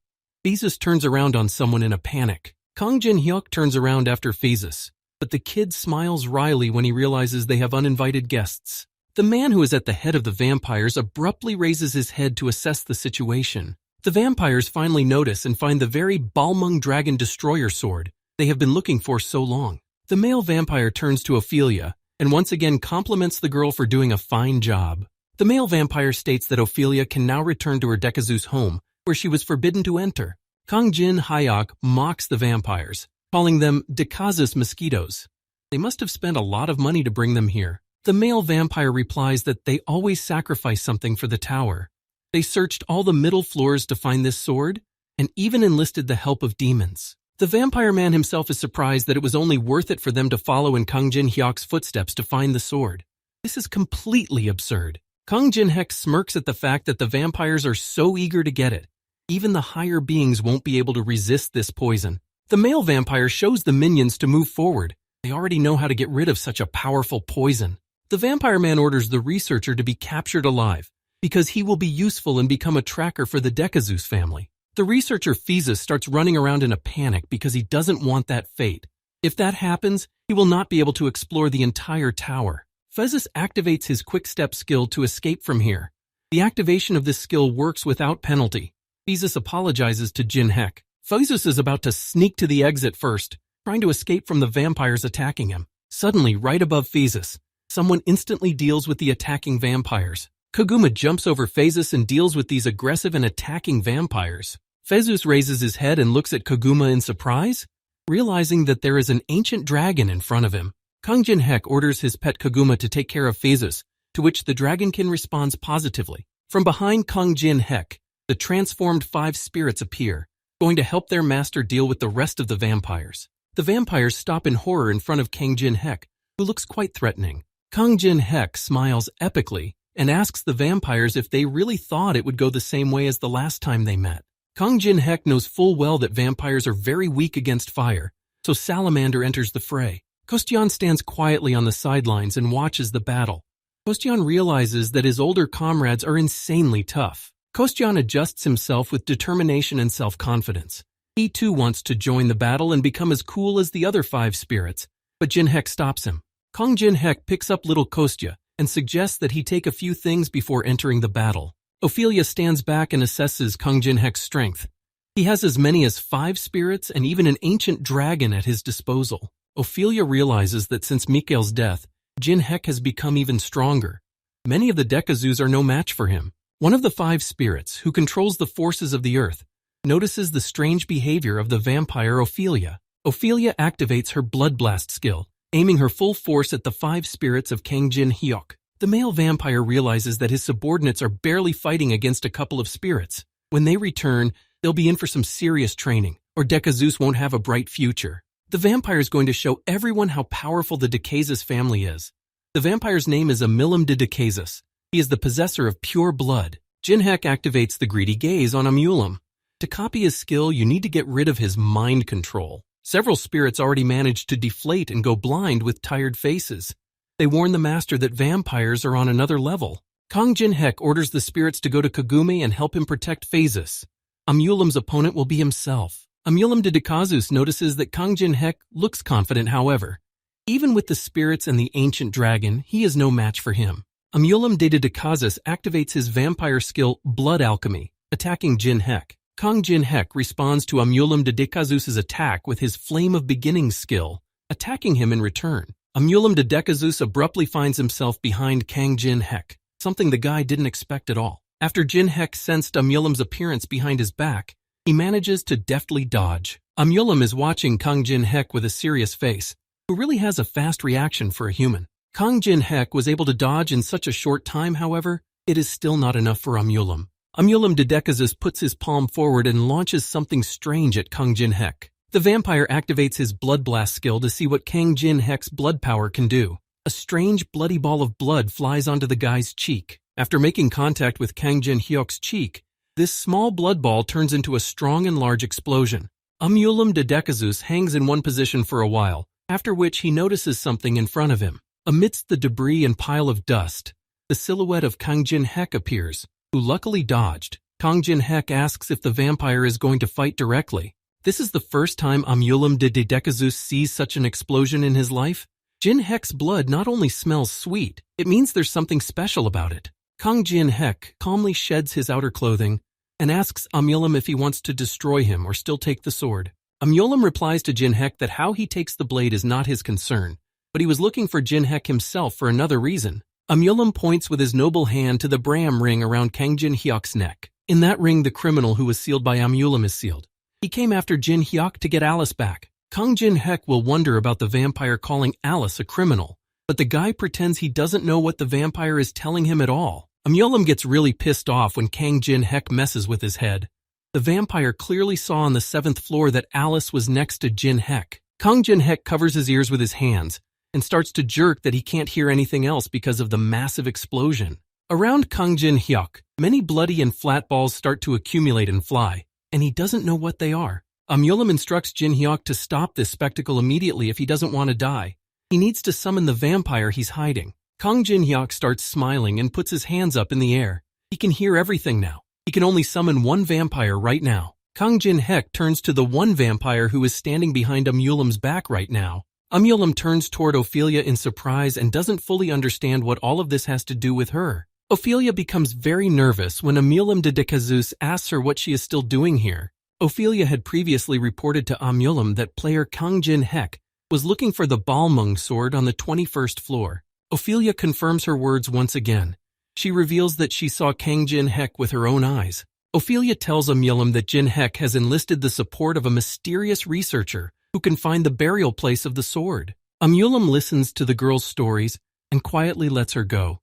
A: Phezus turns around on someone in a panic. Kang Jin Hyuk turns around after Phezus, but the kid smiles wryly when he realizes they have uninvited guests. The man who is at the head of the vampires abruptly raises his head to assess the situation. The vampires finally notice and find the very Balmung Dragon Destroyer sword they have been looking for so long. The male vampire turns to Ophelia and once again compliments the girl for doing a fine job. The male vampire states that Ophelia can now return to her Dekazus home, where she was forbidden to enter. Kang Jin Hyuk mocks the vampires, calling them Dekazus mosquitoes. They must have spent a lot of money to bring them here. The male vampire replies that they always sacrifice something for the tower. They searched all the middle floors to find this sword, and even enlisted the help of demons. The vampire man himself is surprised that it was only worth it for them to follow in Kang Jin Hyuk's footsteps to find the sword. This is completely absurd. Kang Jin Hek smirks at the fact that the vampires are so eager to get it. Even the higher beings won't be able to resist this poison. The male vampire shows the minions to move forward. They already know how to get rid of such a powerful poison. The vampire man orders the researcher to be captured alive, because he will be useful and become a tracker for the Dekazus family. The researcher Phezus starts running around in a panic because he doesn't want that fate. If that happens, he will not be able to explore the entire tower. Phezus activates his quick step skill to escape from here. The activation of this skill works without penalty. Phezus apologizes to Jin Hek. Phezus is about to sneak to the exit first, trying to escape from the vampires attacking him. Suddenly, right above Phezus, someone instantly deals with the attacking vampires. Koguma jumps over Phezus and deals with these aggressive and attacking vampires. Phezus raises his head and looks at Koguma in surprise, realizing that there is an ancient dragon in front of him. Kang Jin Hek orders his pet Koguma to take care of Phezus, to which the dragonkin responds positively. From behind Kang Jin Hek, the transformed 5 spirits appear, going to help their master deal with the rest of the vampires. The vampires stop in horror in front of Kang Jin Hek, who looks quite threatening. Kang Jin Hek smiles epically and asks the vampires if they really thought it would go the same way as the last time they met. Kang Jin Hek knows full well that vampires are very weak against fire, so Salamander enters the fray. Kostyan stands quietly on the sidelines and watches the battle. Kostyan realizes that his older comrades are insanely tough. Kostyan adjusts himself with determination and self-confidence. He too wants to join the battle and become as cool as the other 5 spirits, but Jinhek stops him. Kang Jinhek picks up little Kostya and suggests that he take a few things before entering the battle. Ophelia stands back and assesses Kang Jinhek's strength. He has as many as 5 spirits and even an ancient dragon at his disposal. Ophelia realizes that since Mikhail's death, Jinhek has become even stronger. Many of the Dekazus are no match for him. One of the 5 spirits, who controls the forces of the earth, notices the strange behavior of the vampire Ophelia. Ophelia activates her Blood Blast skill, aiming her full force at the 5 spirits of Kang Jin Hyuk. The male vampire realizes that his subordinates are barely fighting against a couple of spirits. When they return, they'll be in for some serious training, or Dekazus won't have a bright future. The vampire is going to show everyone how powerful the Dekazus family is. The vampire's name is Amilam de Dekazus. He is the possessor of pure blood. Jinhek activates the greedy gaze on Amulam. To copy his skill, you need to get rid of his mind control. Several spirits already managed to deflate and go blind with tired faces. They warn the master that vampires are on another level. Kang Jinhek orders the spirits to go to Kagumi and help him protect Phases. Amulam's opponent will be himself. Amulam de Dekazus notices that Kang Jinhek looks confident, however. Even with the spirits and the ancient dragon, he is no match for him. Amulam de Dekazus activates his vampire skill Blood Alchemy, attacking Jinhek. Kang Jinhek responds to Amulam de Dekazus' attack with his Flame of Beginnings skill, attacking him in return. Amulam de Dekazus abruptly finds himself behind Kang Jinhek, something the guy didn't expect at all. After Jinhek sensed Amulam's appearance behind his back, he manages to deftly dodge. Amulam is watching Kang Jinhek with a serious face, who really has a fast reaction for a human. Kang Jinhek was able to dodge in such a short time, however, it is still not enough for Amulam. Amulam de Dekazus puts his palm forward and launches something strange at Kang Jinhek. The vampire activates his Blood Blast skill to see what Kang Jinhek's blood power can do. A strange bloody ball of blood flies onto the guy's cheek. After making contact with Kang Jin Hyuk's cheek, this small blood ball turns into a strong and large explosion. Amulam de Dekazus hangs in one position for a while, after which he notices something in front of him. Amidst the debris and pile of dust, the silhouette of Kang Jinhek appears, who luckily dodged. Kang Jinhek asks if the vampire is going to fight directly. This is the first time Amulam de Dekazus sees such an explosion in his life. Jinhek's blood not only smells sweet, it means there's something special about it. Kang Jinhek calmly sheds his outer clothing and asks Amulam if he wants to destroy him or still take the sword. Amulam replies to Jinhek that how he takes the blade is not his concern, but he was looking for Jinhek himself for another reason. Amulam points with his noble hand to the Bram ring around Kang Jin Hyuk's neck. In that ring, the criminal who was sealed by Amulam is sealed. He came after Jin Hyuk to get Alice back. Kang Jinhek will wonder about the vampire calling Alice a criminal, but the guy pretends he doesn't know what the vampire is telling him at all. Amulam gets really pissed off when Kang Jinhek messes with his head. The vampire clearly saw on the 7th floor that Alice was next to Jinhek. Kang Jinhek covers his ears with his hands and starts to jerk that he can't hear anything else because of the massive explosion. Around Kang Jin Hyuk, many bloody and flat balls start to accumulate and fly, and he doesn't know what they are. Amulam instructs Jin Hyuk to stop this spectacle immediately if he doesn't want to die. He needs to summon the vampire he's hiding. Kang Jin Hyuk starts smiling and puts his hands up in the air. He can hear everything now. He can only summon one vampire right now. Kang Jinhek turns to the one vampire who is standing behind Amulam's back right now. Amulam turns toward Ophelia in surprise and doesn't fully understand what all of this has to do with her. Ophelia becomes very nervous when Amulam de Dekazus asks her what she is still doing here. Ophelia had previously reported to Amulam that player Kang Jinhek was looking for the Balmung sword on the 21st floor. Ophelia confirms her words once again. She reveals that she saw Kang Jinhek with her own eyes. Ophelia tells Amulam that Jinhek has enlisted the support of a mysterious researcher who can find the burial place of the sword. Amulam listens to the girl's stories and quietly lets her go.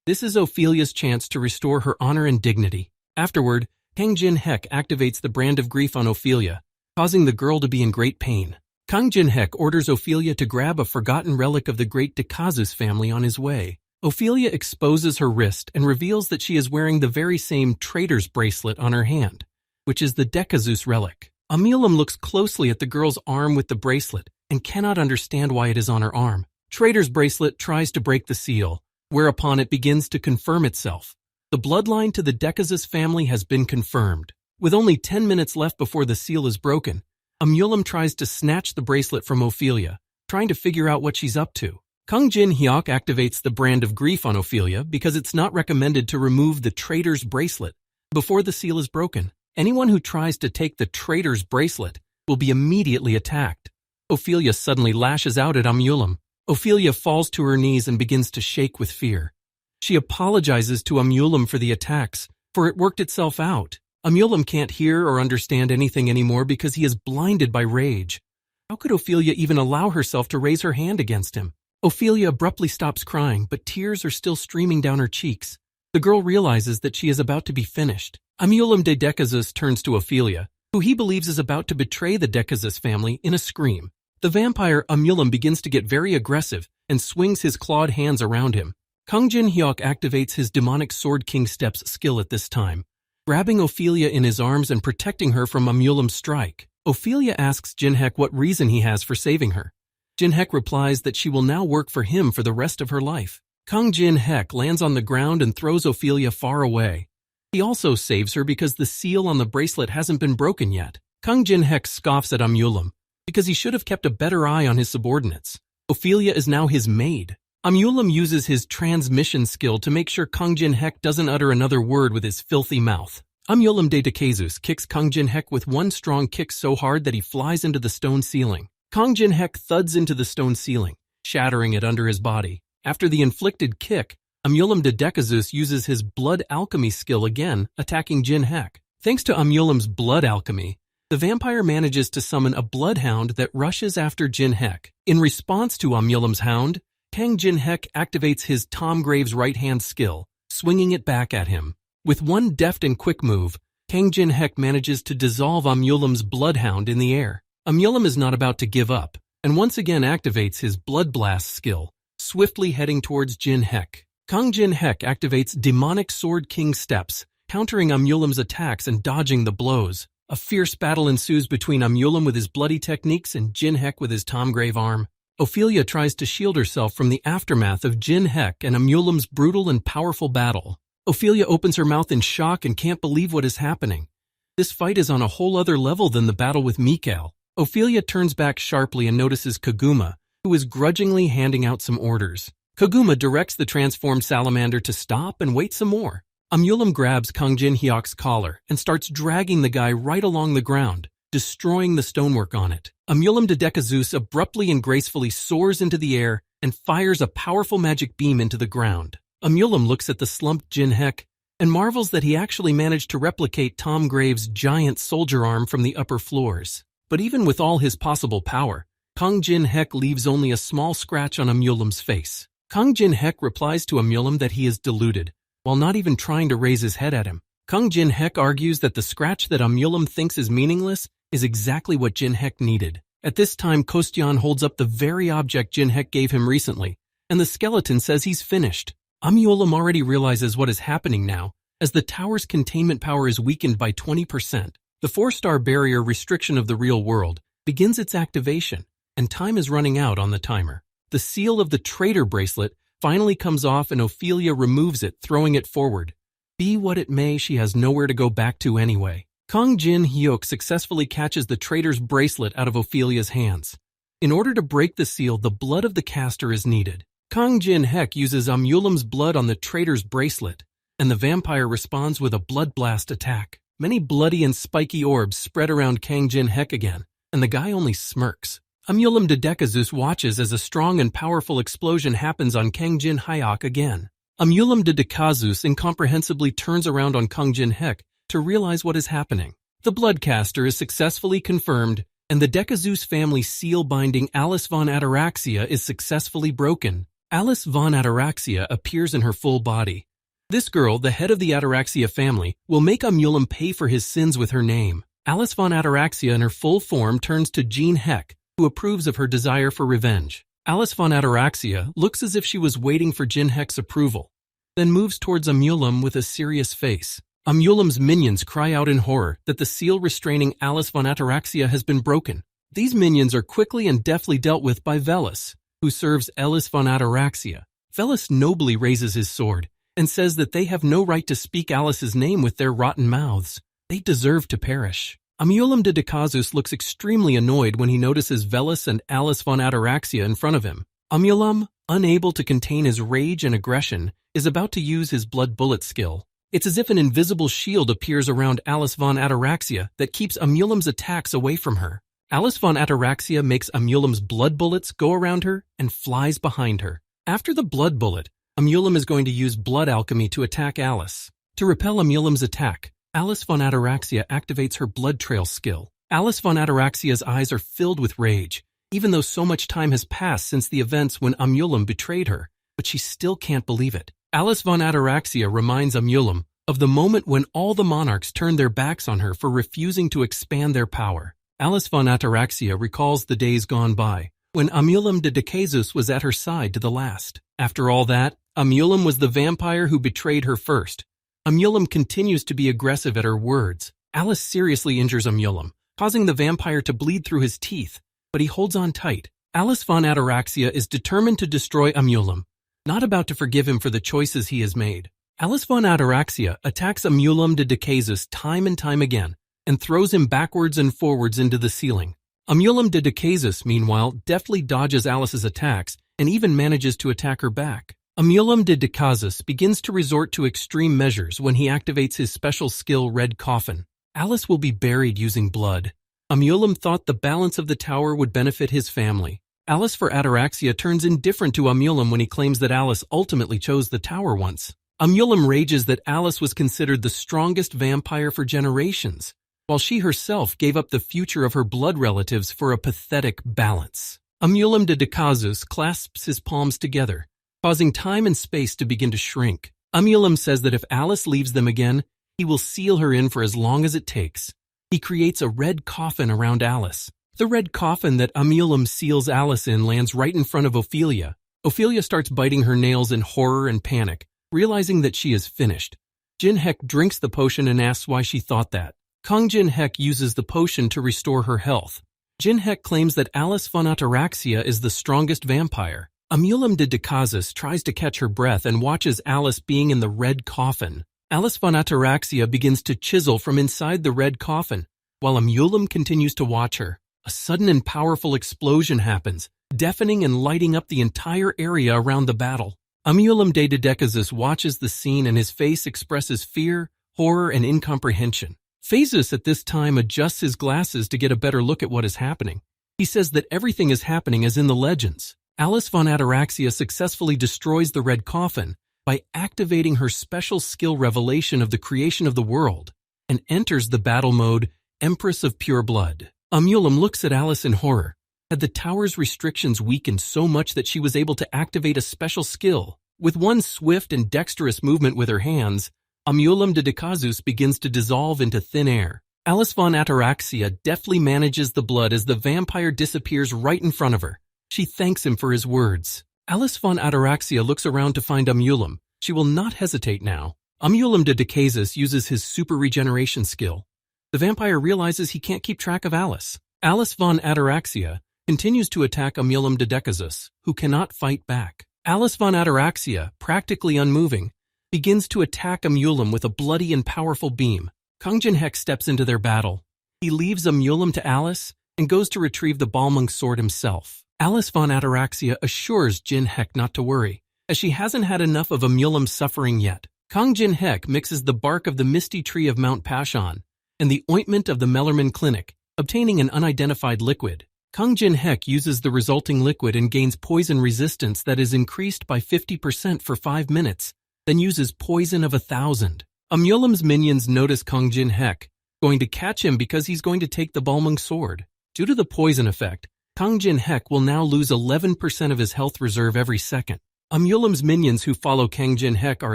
A: This is Ophelia's chance to restore her honor and dignity. Afterward, Kang Jinhek activates the brand of grief on Ophelia, causing the girl to be in great pain. Kang Jinhek orders Ophelia to grab a forgotten relic of the great Dekazus family on his way. Ophelia exposes her wrist and reveals that she is wearing the very same traitor's bracelet on her hand, which is the Dekazus relic. Amulam looks closely at the girl's arm with the bracelet and cannot understand why it is on her arm. Traitor's bracelet tries to break the seal, whereupon it begins to confirm itself. The bloodline to the Decazes family has been confirmed. With only 10 minutes left before the seal is broken, Amulam tries to snatch the bracelet from Ophelia, trying to figure out what she's up to. Kang Jin Hyuk activates the brand of grief on Ophelia because it's not recommended to remove the traitor's bracelet before the seal is broken. Anyone who tries to take the traitor's bracelet will be immediately attacked. Ophelia suddenly lashes out at Amulam. Ophelia falls to her knees and begins to shake with fear. She apologizes to Amulam for the attacks, for it worked itself out. Amulam can't hear or understand anything anymore because he is blinded by rage. How could Ophelia even allow herself to raise her hand against him? Ophelia abruptly stops crying, but tears are still streaming down her cheeks. The girl realizes that she is about to be finished. Amulam de Decazes turns to Ophelia, who he believes is about to betray the Decazes family, in a scream. The vampire Amulam begins to get very aggressive and swings his clawed hands around him. Kang Jin Hyuk activates his demonic Sword King Steps skill at this time, grabbing Ophelia in his arms and protecting her from Amulam's strike. Ophelia asks Jinhek what reason he has for saving her. Jinhek replies that she will now work for him for the rest of her life. Kang Jinhek lands on the ground and throws Ophelia far away. He also saves her because the seal on the bracelet hasn't been broken yet. Kang Jinhek scoffs at Amulam because he should have kept a better eye on his subordinates. Ophelia is now his maid. Amulam uses his transmission skill to make sure Kang Jinhek doesn't utter another word with his filthy mouth. Amulam de Decazes kicks Kang Jinhek with one strong kick so hard that he flies into the stone ceiling. Kang Jinhek thuds into the stone ceiling, shattering it under his body. After the inflicted kick, Amulam de Decazes uses his blood alchemy skill again, attacking Jinhek. Thanks to Amulam's blood alchemy, the vampire manages to summon a bloodhound that rushes after Jinhek. In response to Amulam's hound, Kang Jinhek activates his Tom Graves right-hand skill, swinging it back at him. With one deft and quick move, Kang Jinhek manages to dissolve Amulam's bloodhound in the air. Amulam is not about to give up, and once again activates his Blood Blast skill, swiftly heading towards Jinhek. Kang Jinhek activates Demonic Sword King Steps, countering Amulam's attacks and dodging the blows. A fierce battle ensues between Amulam with his bloody techniques and Jinhek with his Tom Grave arm. Ophelia tries to shield herself from the aftermath of Jinhek and Amulam's brutal and powerful battle. Ophelia opens her mouth in shock and can't believe what is happening. This fight is on a whole other level than the battle with Mikael. Ophelia turns back sharply and notices Kaguma, who is grudgingly handing out some orders. Kaguma directs the transformed salamander to stop and wait some more. Amulam grabs Kang Jin Hyuk's collar and starts dragging the guy right along the ground, destroying the stonework on it. Amulam de Decazes abruptly and gracefully soars into the air and fires a powerful magic beam into the ground. Amulam looks at the slumped Jinhek and marvels that he actually managed to replicate Tom Graves' giant soldier arm from the upper floors. But even with all his possible power, Kang Jinhek leaves only a small scratch on Amulam's face. Kang Jinhek replies to Amulam that he is deluded, while not even trying to raise his head at him. Kang Jinhek argues that the scratch that Amulam thinks is meaningless is exactly what Jinhek needed. At this time, Kostyan holds up the very object Jinhek gave him recently, and the skeleton says he's finished. Amulam already realizes what is happening now, as the tower's containment power is weakened by 20%. The 4-star barrier restriction of the real world begins its activation, and time is running out on the timer. The seal of the traitor bracelet finally comes off and Ophelia removes it, throwing it forward. Be what it may, she has nowhere to go back to anyway. Kang Jin Hyuk successfully catches the traitor's bracelet out of Ophelia's hands. In order to break the seal, the blood of the caster is needed. Kang Jinhek uses Amulam's blood on the traitor's bracelet, and the vampire responds with a blood blast attack. Many bloody and spiky orbs spread around Kang Jinhek again, and the guy only smirks. Amulam de Decazes watches as a strong and powerful explosion happens on Kang Jin Hyuk again. Amulam de Decazes incomprehensibly turns around on Kang Jinhek to realize what is happening. The bloodcaster is successfully confirmed, and the Decazes family seal binding Alice von Ataraxia is successfully broken. Alice von Ataraxia appears in her full body. This girl, the head of the Ataraxia family, will make Amulam pay for his sins with her name. Alice von Ataraxia in her full form turns to Jinhek, who approves of her desire for revenge. Alice von Ataraxia looks as if she was waiting for Jinhek's approval, then moves towards Amulam with a serious face. Amulam's minions cry out in horror that the seal restraining Alice von Ataraxia has been broken. These minions are quickly and deftly dealt with by Velis, who serves Elis von Ataraxia. Velis nobly raises his sword and says that they have no right to speak Alice's name with their rotten mouths. They deserve to perish. Amulam de Decazus looks extremely annoyed when he notices Velis and Alice von Ataraxia in front of him. Amulam, unable to contain his rage and aggression, is about to use his blood bullet skill. It's as if an invisible shield appears around Alice von Ataraxia that keeps Amulam's attacks away from her. Alice von Ataraxia makes Amulam's blood bullets go around her and flies behind her. After the blood bullet, Amulam is going to use blood alchemy to attack Alice. To repel Amulam's attack, Alice von Ataraxia activates her blood trail skill. Alice von Ataraxia's eyes are filled with rage, even though so much time has passed since the events when Amulam betrayed her, but she still can't believe it. Alice von Ataraxia reminds Amulam of the moment when all the monarchs turned their backs on her for refusing to expand their power. Alice von Ataraxia recalls the days gone by, when Amulam de Decazus was at her side to the last. After all that, Amulam was the vampire who betrayed her first. Amulam continues to be aggressive at her words. Alice seriously injures Amulam, causing the vampire to bleed through his teeth, but he holds on tight. Alice von Ataraxia is determined to destroy Amulam, not about to forgive him for the choices he has made. Alice von Ataraxia attacks Amulam de Decazus time and time again, and throws him backwards and forwards into the ceiling. Amulam de Decazus, meanwhile, deftly dodges Alice's attacks and even manages to attack her back. Amulam de Decazus begins to resort to extreme measures when he activates his special skill Red Coffin. Alice will be buried using blood. Amulam thought the balance of the tower would benefit his family. Alice for Ataraxia turns indifferent to Amulam when he claims that Alice ultimately chose the tower once. Amulam rages that Alice was considered the strongest vampire for generations, while she herself gave up the future of her blood relatives for a pathetic balance. Amulam de Decazus clasps his palms together, causing time and space to begin to shrink. Amulam says that if Alice leaves them again, he will seal her in for as long as it takes. He creates a red coffin around Alice. The red coffin that Amulam seals Alice in lands right in front of Ophelia. Ophelia starts biting her nails in horror and panic, realizing that she is finished. Jin Hek drinks the potion and asks why she thought that. Kong Jin Hek uses the potion to restore her health. Jin Hek claims that Alice von Ataraxia is the strongest vampire. Amulam de Decazus tries to catch her breath and watches Alice being in the red coffin. Alice von Ataraxia begins to chisel from inside the red coffin, while Amulam continues to watch her. A sudden and powerful explosion happens, deafening and lighting up the entire area around the battle. Amulam de Decazus watches the scene and his face expresses fear, horror, and incomprehension. Phaesus at this time adjusts his glasses to get a better look at what is happening. He says that everything is happening as in the legends. Alice von Ataraxia successfully destroys the red coffin by activating her special skill revelation of the creation of the world and enters the battle mode Empress of Pure Blood. Amulam looks at Alice in horror. Had the tower's restrictions weakened so much that she was able to activate a special skill? With one swift and dexterous movement with her hands, Amulam de Decazus begins to dissolve into thin air. Alice von Ataraxia deftly manages the blood as the vampire disappears right in front of her. She thanks him for his words. Alice von Ataraxia looks around to find Amulam. She will not hesitate now. Amulam de Decazus uses his super regeneration skill. The vampire realizes he can't keep track of Alice. Alice von Ataraxia continues to attack Amulam de Decazus, who cannot fight back. Alice von Ataraxia, practically unmoving, begins to attack Amulam with a bloody and powerful beam. Kong Jin Hek steps into their battle. He leaves Amulam to Alice and goes to retrieve the Balmung sword himself. Alice von Ataraxia assures Jin Hek not to worry, as she hasn't had enough of Amulam's suffering yet. Kong Jin Hek mixes the bark of the misty tree of Mount Pashan and the ointment of the Mellerman Clinic, obtaining an unidentified liquid. Kong Jin Hek uses the resulting liquid and gains poison resistance that is increased by 50% for 5 minutes, then uses poison of 1,000. Amulam's minions notice Kong Jin Hek, going to catch him because he's going to take the Balmung sword. Due to the poison effect, Kong Jin Hek will now lose 11% of his health reserve every second. Amulam's minions who follow Kang Jin Hek are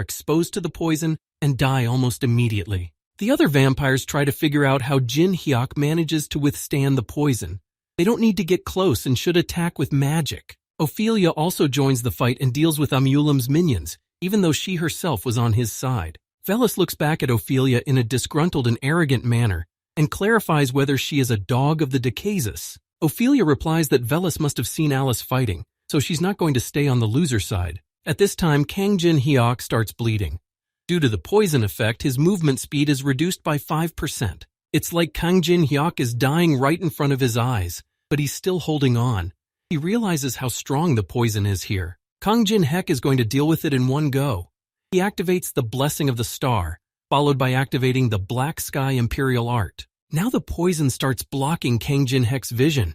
A: exposed to the poison and die almost immediately. The other vampires try to figure out how Jin Hyuk manages to withstand the poison. They don't need to get close and should attack with magic. Ophelia also joins the fight and deals with Amulam's minions, even though she herself was on his side. Velis looks back at Ophelia in a disgruntled and arrogant manner and clarifies whether she is a dog of the Decazus. Ophelia replies that Velis must have seen Alice fighting, so she's not going to stay on the loser side. At this time, Kang Jin-hyuk starts bleeding. Due to the poison effect, his movement speed is reduced by 5%. It's like Kang Jin-hyuk is dying right in front of his eyes, but he's still holding on. He realizes how strong the poison is here. Kang Jin-hyuk is going to deal with it in one go. He activates the Blessing of the Star, followed by activating the Black Sky Imperial Art. Now the poison starts blocking Kang Jin-hyuk's vision.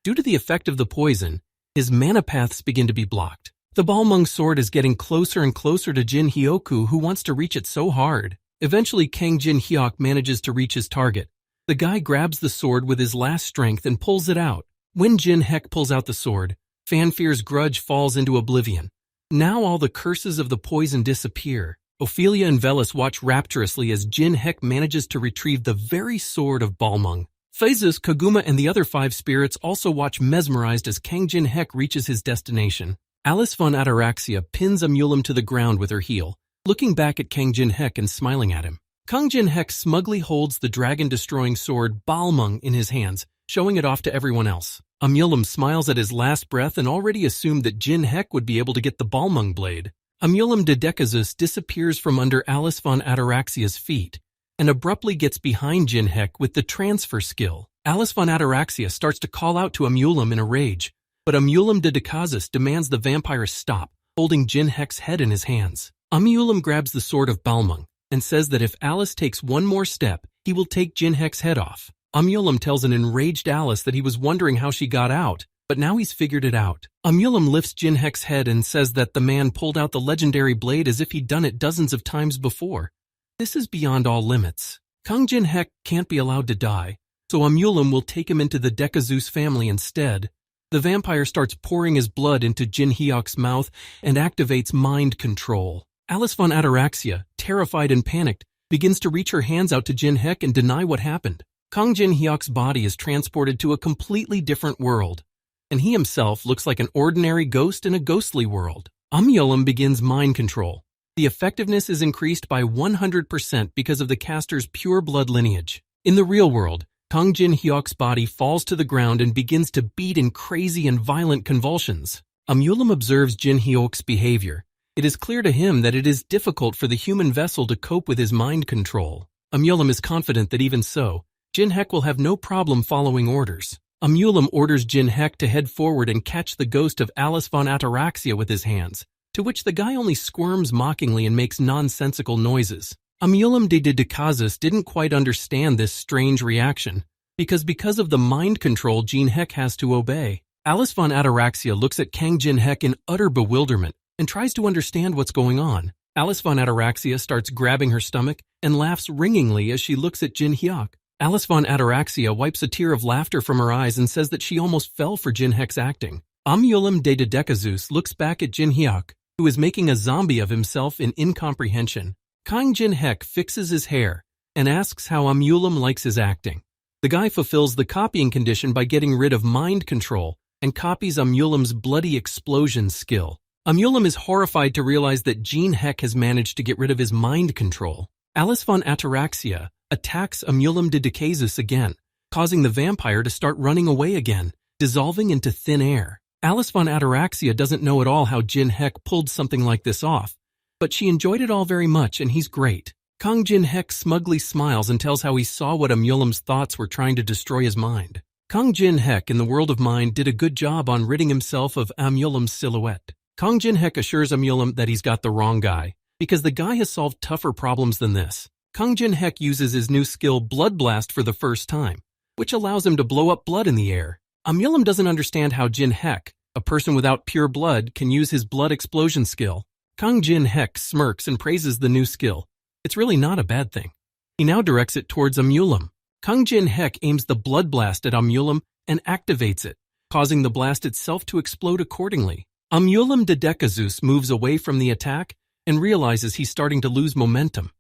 A: Due to the effect of the poison, his mana paths begin to be blocked. The Balmung sword is getting closer and closer to Jin Hyoku, who wants to reach it so hard. Eventually, Kang Jin-hyuk manages to reach his target. The guy grabs the sword with his last strength and pulls it out. When Jin-hyuk pulls out the sword, Fanfear's grudge falls into oblivion. Now all the curses of the poison disappear. Ophelia and Velis watch rapturously as Jin-hyuk manages to retrieve the very sword of Balmung. Phases, Kaguma, and the other 5 spirits also watch mesmerized as Kang Jin-hyuk reaches his destination. Alice von Ataraxia pins Amulum to the ground with her heel, looking back at Kang Jin-hyuk and smiling at him. Kang Jin-hyuk smugly holds the dragon-destroying sword Balmung in his hands, showing it off to everyone else. Amulum smiles at his last breath and already assumed that Jin-hyuk would be able to get the Balmung blade. Amulum de Decazus disappears from under Alice von Ataraxia's feet and abruptly gets behind Jin-hyuk with the transfer skill. Alice von Ataraxia starts to call out to Amulum in a rage, but Amulum de Decazus demands the vampire stop, holding Jin-hyuk's head in his hands. Amulum grabs the sword of Balmung and says that if Alice takes one more step, he will take Jin-hyuk's head off. Amulum tells an enraged Alice that he was wondering how she got out, but now he's figured it out. Amulum lifts Jin-hyuk's head and says that the man pulled out the legendary blade as if he'd done it dozens of times before. This is beyond all limits. Kang Jin-hyuk can't be allowed to die, so Amulum will take him into the Decazus family instead. The vampire starts pouring his blood into Jin-hyuk's mouth and activates mind control. Alice von Ataraxia, terrified and panicked, begins to reach her hands out to Jin-hyuk and deny what happened. Kang Jin-hyuk's body is transported to a completely different world, and he himself looks like an ordinary ghost in a ghostly world. Amulum begins mind control. The effectiveness is increased by 100% because of the caster's pure blood lineage. In the real world, Kang Jin-hyuk's body falls to the ground and begins to beat in crazy and violent convulsions. Amulum observes Jin-hyuk's behavior. It is clear to him that it is difficult for the human vessel to cope with his mind control. Amulum is confident that even so, Jin-hyuk will have no problem following orders. Amulum orders Jin-hyuk to head forward and catch the ghost of Alice von Ataraxia with his hands, to which the guy only squirms mockingly and makes nonsensical noises. Amulum de Decazus didn't quite understand this strange reaction, because of the mind control Jin-hyuk has to obey. Alice von Ataraxia looks at Kang Jin-hyuk in utter bewilderment and tries to understand what's going on. Alice von Ataraxia starts grabbing her stomach and laughs ringingly as she looks at Jin-hyuk. Alice von Ataraxia wipes a tear of laughter from her eyes and says that she almost fell for Jin-hyuk's acting. Amulum de Decazus looks back at Jin-hyuk, who is making a zombie of himself in incomprehension. Kang Jin-hyuk fixes his hair and asks how Amulum likes his acting. The guy fulfills the copying condition by getting rid of mind control and copies Amulum's bloody explosion skill. Amulum is horrified to realize that Jin-hyuk has managed to get rid of his mind control. Alice von Ataraxia attacks Amulum de Decazus again, causing the vampire to start running away again, dissolving into thin air. Alice von Ataraxia doesn't know at all how Jin-hyuk pulled something like this off, but she enjoyed it all very much and he's great. Kang Jin-hyuk smugly smiles and tells how he saw what Amulum's thoughts were trying to destroy his mind. Kang Jin-hyuk in the world of mind did a good job on ridding himself of Amulum's silhouette. Kang Jin-hyuk assures Amulum that he's got the wrong guy, because the guy has solved tougher problems than this. Kang Jin-hyuk uses his new skill Blood Blast for the first time, which allows him to blow up blood in the air. Amulum doesn't understand how Jin-hyuk, a person without pure blood, can use his blood explosion skill. Kang Jin-hyuk smirks and praises the new skill. It's really not a bad thing. He now directs it towards Amulum. Kang Jin-hyuk aims the Blood Blast at Amulum and activates it, causing the blast itself to explode accordingly. Amulum de Decazus moves away from the attack and realizes he's starting to lose momentum.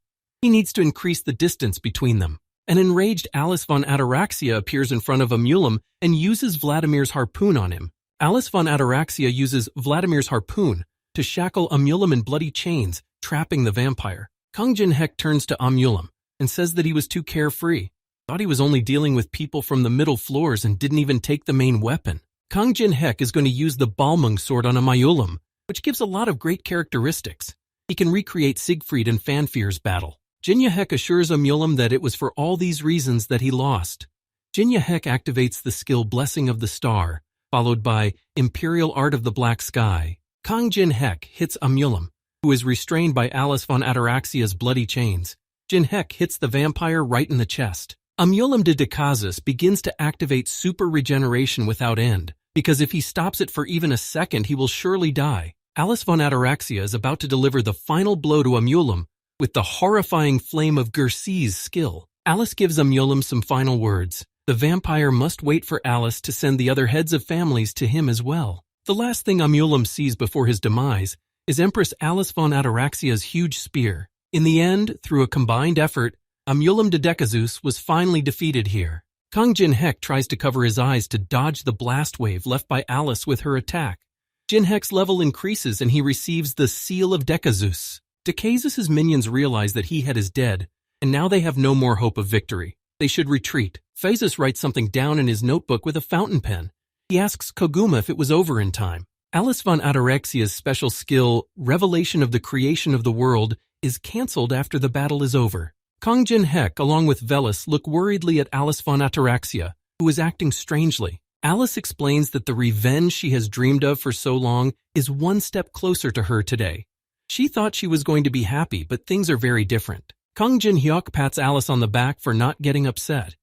A: He needs to increase the distance between them. An enraged Alice von Ataraxia appears in front of Amulum and uses Vladimir's harpoon on him. Alice von Ataraxia uses Vladimir's harpoon to shackle Amulum in bloody chains, trapping the vampire. Kang Jin-hyuk turns to Amulum and says that he was too carefree, Thought he was only dealing with people from the middle floors and didn't even take the main weapon. Kang Jin-hek is going to use the Balmung sword on Amayulam, which gives a lot of great characteristics. He can recreate Siegfried and Fanfear's battle. Jin-hek assures Amulam that it was for all these reasons that he lost. Jin-hek activates the skill Blessing of the Star, followed by Imperial Art of the Black Sky. Kang Jin-hek hits Amulam, who is restrained by Alice von Ataraxia's bloody chains. Jin-hek hits the vampire right in the chest. Amulam de Decazes begins to activate super regeneration without end, because if he stops it for even a second, he will surely die. Alice von Ataraxia is about to deliver the final blow to Amulam with the horrifying flame of Gersi's skill. Alice gives Amulam some final words. The vampire must wait for Alice to send the other heads of families to him as well. The last thing Amulam sees before his demise is Empress Alice von Ataraxia's huge spear. In the end, through a combined effort, Amulam de Decazes was finally defeated here. Kang Jin-hek tries to cover his eyes to dodge the blast wave left by Alice with her attack. Jin-hek's level increases and he receives the Seal of Decazes. Decazes' minions realize that he is dead, and now they have no more hope of victory. They should retreat. Phases writes something down in his notebook with a fountain pen. He asks Koguma if it was over in time. Alice von Ataraxia's special skill, Revelation of the Creation of the World, is cancelled after the battle is over. Kang Jin-hek, along with Velis, look worriedly at Alice von Ataraxia, who is acting strangely. Alice explains that the revenge she has dreamed of for so long is one step closer to her today. She thought she was going to be happy, but things are very different. Kang Jin-hyuk pats Alice on the back for not getting upset.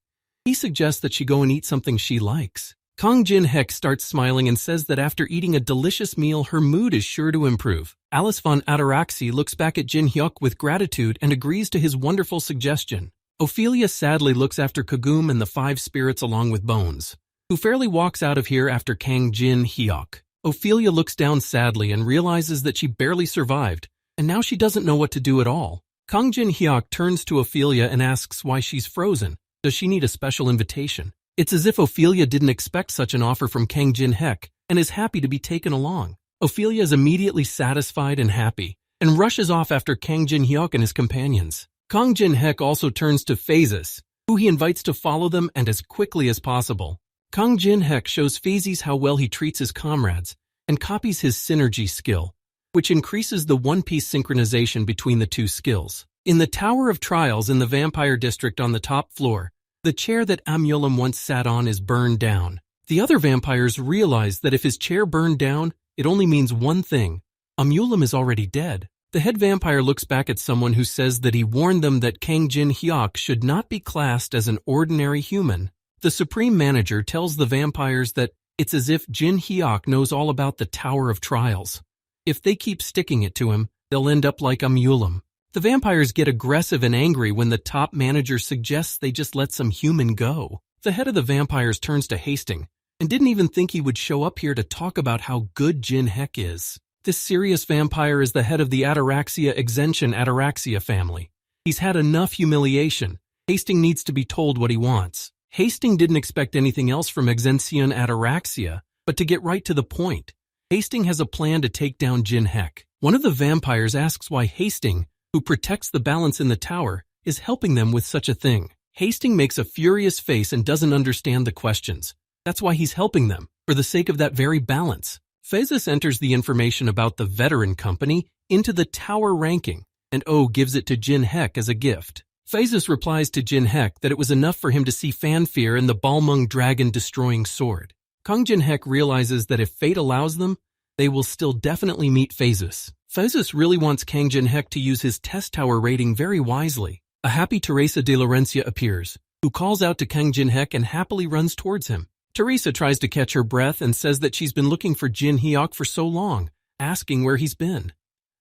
A: He suggests that she go and eat something she likes. Kang Jin-hek starts smiling and says that after eating a delicious meal, her mood is sure to improve. Alice von Ataraxi looks back at Jin-hyuk with gratitude and agrees to his wonderful suggestion. Ophelia sadly looks after Kagum and the 5 spirits along with Bones, who fairly walks out of here after Kang Jin-hyuk. Ophelia looks down sadly and realizes that she barely survived, and now she doesn't know what to do at all. Kang Jin-hyuk turns to Ophelia and asks why she's frozen. Does she need a special invitation? It's as if Ophelia didn't expect such an offer from Kang Jin-hek and is happy to be taken along. Ophelia is immediately satisfied and happy and rushes off after Kang Jin-hyuk and his companions. Kang Jin-hek also turns to Phases, who he invites to follow them and as quickly as possible. Kang Jin-hek shows Phases how well he treats his comrades and copies his synergy skill, which increases the one-piece synchronization between the two skills. In the Tower of Trials in the Vampire District on the top floor, the chair that Amulam once sat on is burned down. The other vampires realize that if his chair burned down, it only means one thing. Amulam is already dead. The head vampire looks back at someone who says that he warned them that Kang Jin-hyuk should not be classed as an ordinary human. The Supreme Manager tells the vampires that it's as if Jin-hyuk knows all about the Tower of Trials. If they keep sticking it to him, they'll end up like Amulam. The vampires get aggressive and angry when the top manager suggests they just let some human go. The head of the vampires turns to Hastings and didn't even think he would show up here to talk about how good Jin-hek is. This serious vampire is the head of the Ataraxia Exention Ataraxia family. He's had enough humiliation. Hastings needs to be told what he wants. Hastings didn't expect anything else from Exention Ataraxia, but to get right to the point. Hastings has a plan to take down Jin-hek. One of the vampires asks why Hastings, who protects the balance in the tower, is helping them with such a thing. Hastings makes a furious face and doesn't understand the questions. That's why he's helping them, for the sake of that very balance. Phases enters the information about the veteran company into the tower ranking, and O gives it to Jin-hek as a gift. Phases replies to Jin-hek that it was enough for him to see Fanfear and the Balmung dragon-destroying sword. Kang Jin-hek realizes that if fate allows them, they will still definitely meet Phases. Phases really wants Kang Jin-hek to use his test tower rating very wisely. A happy Teresa de Laurencia appears, who calls out to Kang Jin-hek and happily runs towards him. Teresa tries to catch her breath and says that she's been looking for Jin-hyuk for so long, asking where he's been.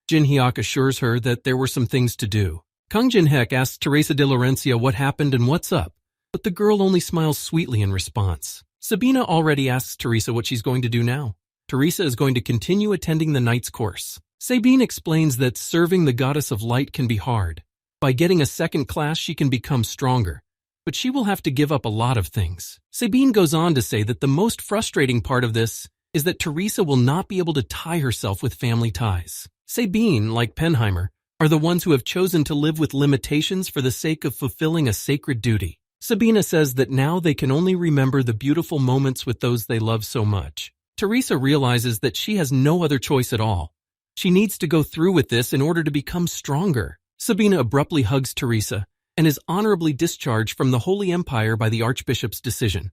A: Jin-hyuk assures her that there were some things to do. Kang Jin-hek asks Teresa de Laurencia what happened and what's up, but the girl only smiles sweetly in response. Sabina already asks Teresa what she's going to do now. Teresa is going to continue attending the knight's course. Sabine explains that serving the goddess of light can be hard. By getting a second class, she can become stronger, but she will have to give up a lot of things. Sabine goes on to say that the most frustrating part of this is that Teresa will not be able to tie herself with family ties. Sabine, like Penheimer, are the ones who have chosen to live with limitations for the sake of fulfilling a sacred duty. Sabina says that now they can only remember the beautiful moments with those they love so much. Teresa realizes that she has no other choice at all. She needs to go through with this in order to become stronger. Sabina abruptly hugs Teresa and is honorably discharged from the Holy Empire by the Archbishop's decision.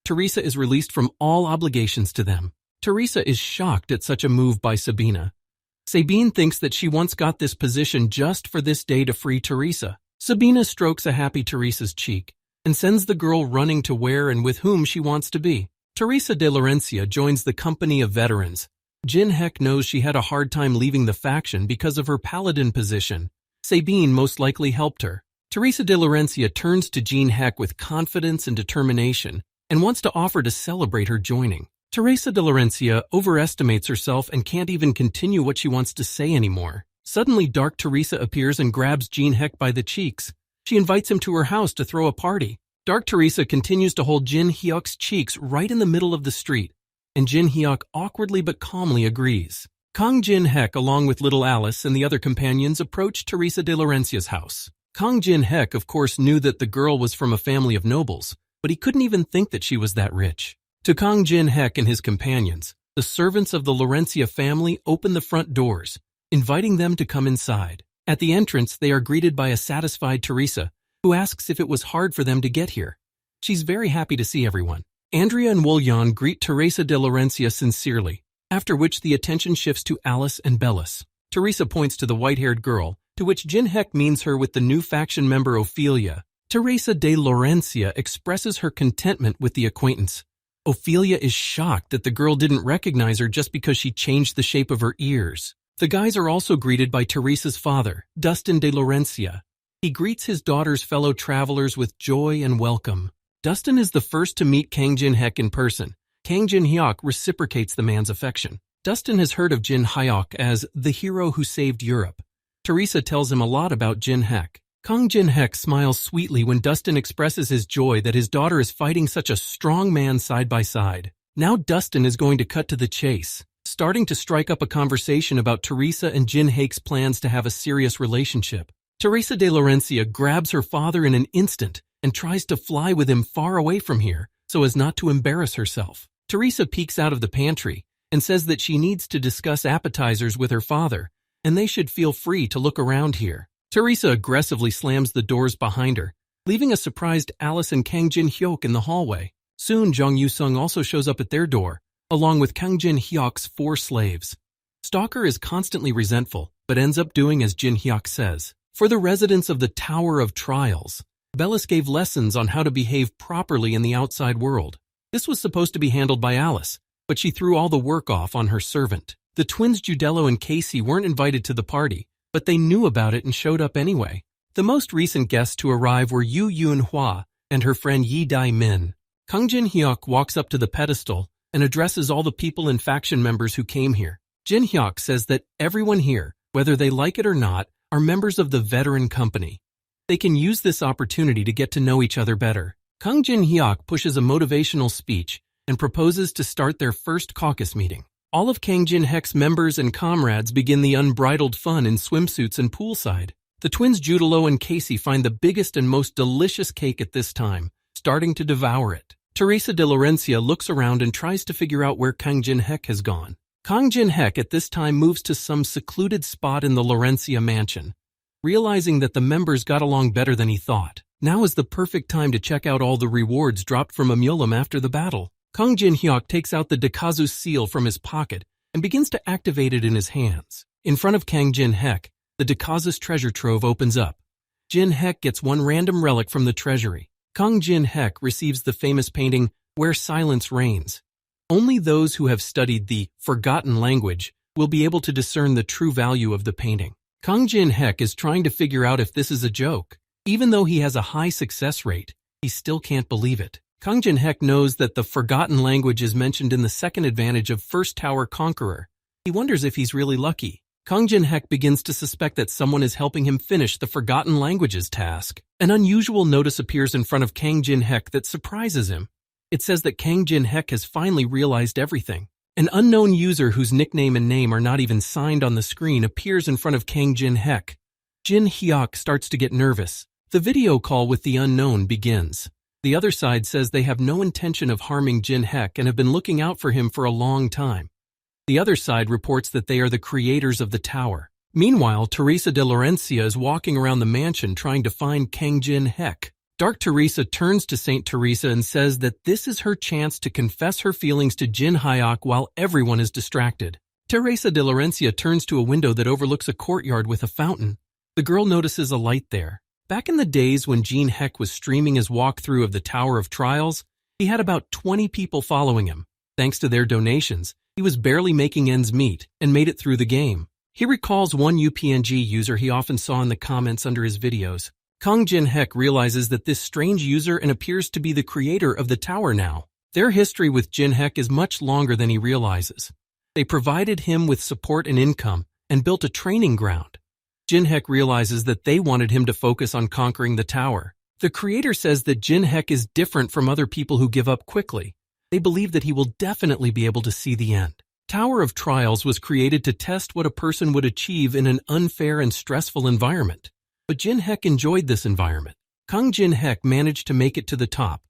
A: Teresa is released from all obligations to them. Teresa is shocked at such a move by Sabina. Sabine thinks that she once got this position just for this day to free Teresa. Sabina strokes a happy Teresa's cheek and sends the girl running to where and with whom she wants to be. Teresa de Laurencia joins the company of veterans. Jin Heck knows she had a hard time leaving the faction because of her paladin position. Sabine most likely helped her. Teresa de Laurencia turns to Jin Heck with confidence and determination and wants to offer to celebrate her joining. Teresa de Laurencia overestimates herself and can't even continue what she wants to say anymore. Suddenly, Dark Teresa appears and grabs Jin Heck by the cheeks. She invites him to her house to throw a party. Dark Teresa continues to hold Jin Hyuk's cheeks right in the middle of the street, and Jin Hyuk awkwardly but calmly agrees. Kang Jin Heck, along with little Alice and the other companions, approach Teresa de Laurencia's house. Kang Jin Heck, of course, knew that the girl was from a family of nobles, but he couldn't even think that she was that rich. To Kang Jin Heck and his companions, the servants of the Laurencia family open the front doors, inviting them to come inside. At the entrance, they are greeted by a satisfied Teresa, who asks if it was hard for them to get here. She's very happy to see everyone. Andrea and Wolyan greet Teresa de Laurencia sincerely, after which the attention shifts to Alice and Bellis. Teresa points to the white-haired girl, to which Jin Heck means her with the new faction member Ophelia. Teresa de Laurencia expresses her contentment with the acquaintance. Ophelia is shocked that the girl didn't recognize her just because she changed the shape of her ears. The guys are also greeted by Teresa's father, Dustin de Laurencia. He greets his daughter's fellow travelers with joy and welcome. Dustin is the first to meet Kang Jin Heck in person. Kang Jin Hyuk reciprocates the man's affection. Dustin has heard of Jin Hyuk as the hero who saved Europe. Teresa tells him a lot about Jin Heck. Kang Jin Heck smiles sweetly when Dustin expresses his joy that his daughter is fighting such a strong man side by side. Now Dustin is going to cut to the chase, starting to strike up a conversation about Teresa and Jin Heck's plans to have a serious relationship. Teresa de Laurencia grabs her father in an instant and tries to fly with him far away from here so as not to embarrass herself. Teresa peeks out of the pantry and says that she needs to discuss appetizers with her father, and they should feel free to look around here. Teresa aggressively slams the doors behind her, leaving a surprised Alice and Kang Jin Hyuk in the hallway. Soon, Jong Yu-sung also shows up at their door, along with Kang Jin Hyuk's 4 slaves. Stalker is constantly resentful, but ends up doing as Jin Hyuk says. For the residents of the Tower of Trials, Bellis gave lessons on how to behave properly in the outside world. This was supposed to be handled by Alice, but she threw all the work off on her servant. The twins Judello and Casey weren't invited to the party, but they knew about it and showed up anyway. The most recent guests to arrive were Yu Yun-hwa and her friend Yi Dai-min. Kang Jin Hyuk walks up to the pedestal and addresses all the people and faction members who came here. Jin Hyuk says that everyone here, whether they like it or not, are members of the veteran company. They can use this opportunity to get to know each other better. Kang Jin Hyuk pushes a motivational speech and proposes to start their first caucus meeting. All of Kang Jin Heck's members and comrades begin the unbridled fun in swimsuits and poolside. The twins Judello and Casey find the biggest and most delicious cake at this time, starting to devour it. Teresa de Laurencia looks around and tries to figure out where Kang Jin Heck has gone. Kang Jin Heck at this time moves to some secluded spot in the Laurencia mansion, realizing that the members got along better than he thought. Now is the perfect time to check out all the rewards dropped from Amulim after the battle. Kang Jin Hyuk takes out the Dekazu seal from his pocket and begins to activate it in his hands. In front of Kang Jin Heck, the Dekazu's treasure trove opens up. Jin Heck gets one random relic from the treasury. Kang Jin Heck receives the famous painting, Where Silence Reigns. Only those who have studied the forgotten language will be able to discern the true value of the painting. Kang Jin Heck is trying to figure out if this is a joke. Even though he has a high success rate, he still can't believe it. Kang Jin Heck knows that the forgotten language is mentioned in the second advantage of First Tower Conqueror. He wonders if he's really lucky. Kang Jin Heck begins to suspect that someone is helping him finish the forgotten languages task. An unusual notice appears in front of Kang Jin Heck that surprises him. It says that Kang Jin Heck has finally realized everything. An unknown user whose nickname and name are not even signed on the screen appears in front of Kang Jin Heck. Jin Hyuk starts to get nervous, The video call with the unknown begins. The other side says they have no intention of harming Jin Hek and have been looking out for him for a long time. The other side reports that they are the creators of the tower. Meanwhile, Teresa de Laurencia is walking around the mansion trying to find Kang Jin Hek. Dark Teresa turns to Saint Teresa and says that this is her chance to confess her feelings to Jin Hyuk while everyone is distracted. Teresa de Laurencia turns to a window that overlooks a courtyard with a fountain. The girl notices a light there. Back in the days when Jin Hek was streaming his walkthrough of the Tower of Trials, he had about 20 people following him. Thanks to their donations, he was barely making ends meet and made it through the game. He recalls one UPNG user he often saw in the comments under his videos. Kang Jin Hek realizes that this strange user and appears to be the creator of the tower now. Their history with Jin Hek is much longer than he realizes. They provided him with support and income and built a training ground. Jin Hek realizes that they wanted him to focus on conquering the tower. The creator says that Jin Hek is different from other people who give up quickly. They believe that he will definitely be able to see the end. Tower of Trials was created to test what a person would achieve in an unfair and stressful environment. But Jin Hek enjoyed this environment. Kang Jin Hek managed to make it to the top.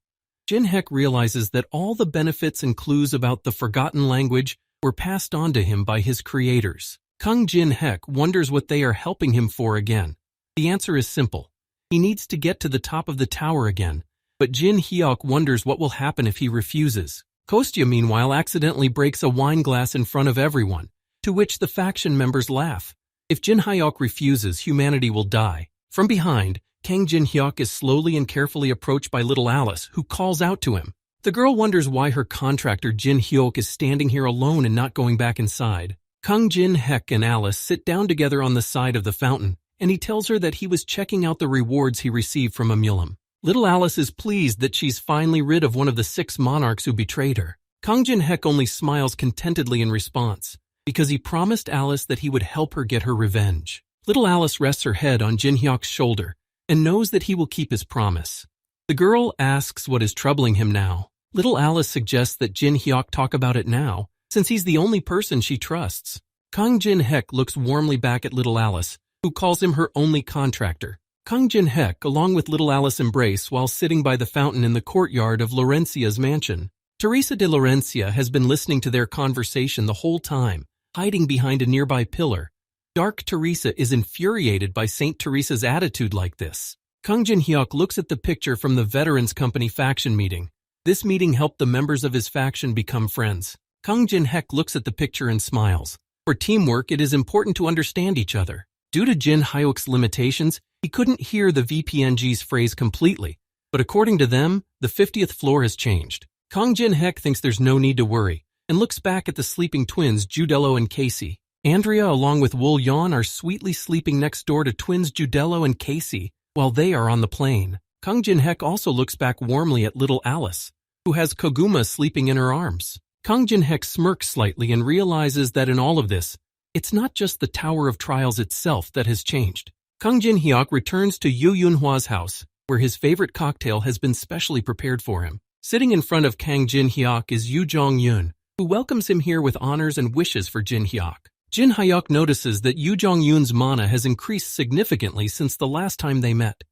A: Jin Hek realizes that all the benefits and clues about the forgotten language were passed on to him by his creators. Kang Jin Hek wonders what they are helping him for again. The answer is simple. He needs to get to the top of the tower again, but Jin Hyuk wonders what will happen if he refuses. Kostya, meanwhile, accidentally breaks a wine glass in front of everyone, to which the faction members laugh. If Jin Hyuk refuses, humanity will die. From behind, Kang Jin Hyuk is slowly and carefully approached by little Alice, who calls out to him. The girl wonders why her contractor Jin Hyuk is standing here alone and not going back inside. Kang Jin Hek and Alice sit down together on the side of the fountain, and he tells her that he was checking out the rewards he received from Amulim. Little Alice is pleased that she's finally rid of one of the 6 monarchs who betrayed her. Kang Jin Hek only smiles contentedly in response, because he promised Alice that he would help her get her revenge. Little Alice rests her head on Jin Hyuk's shoulder and knows that he will keep his promise. The girl asks what is troubling him now. Little Alice suggests that Jin Hyuk talk about it now, since he's the only person she trusts. Kang Jin Hek looks warmly back at little Alice, who calls him her only contractor. Kang Jin Hek, along with little Alice, embrace while sitting by the fountain in the courtyard of Laurencia's mansion. Teresa de Laurencia has been listening to their conversation the whole time, hiding behind a nearby pillar. Dark Teresa is infuriated by Saint Teresa's attitude like this. Kang Jin Hyuk looks at the picture from the Veterans Company faction meeting. This meeting helped the members of his faction become friends. Kang Jin Hek looks at the picture and smiles. For teamwork, it is important to understand each other. Due to Jin Hyuk's limitations, he couldn't hear the VPNG's phrase completely, but according to them, the 50th floor has changed. Kang Jin Hek thinks there's no need to worry, and looks back at the sleeping twins Judello and Casey. Andrea, along with Wool Yon, are sweetly sleeping next door to twins Judello and Casey, while they are on the plane. Kang Jin Hek also looks back warmly at little Alice, who has Koguma sleeping in her arms. Kang Jin Hek smirks slightly and realizes that in all of this, it's not just the Tower of Trials itself that has changed. Kang Jin Hyuk returns to Yu Yunhua's house, where his favorite cocktail has been specially prepared for him. Sitting in front of Kang Jin Hyuk is Yu Jong-yun, who welcomes him here with honors and wishes for Jin Hyuk. Jin Hyuk notices that Yu Jong-yun's mana has increased significantly since the last time they met.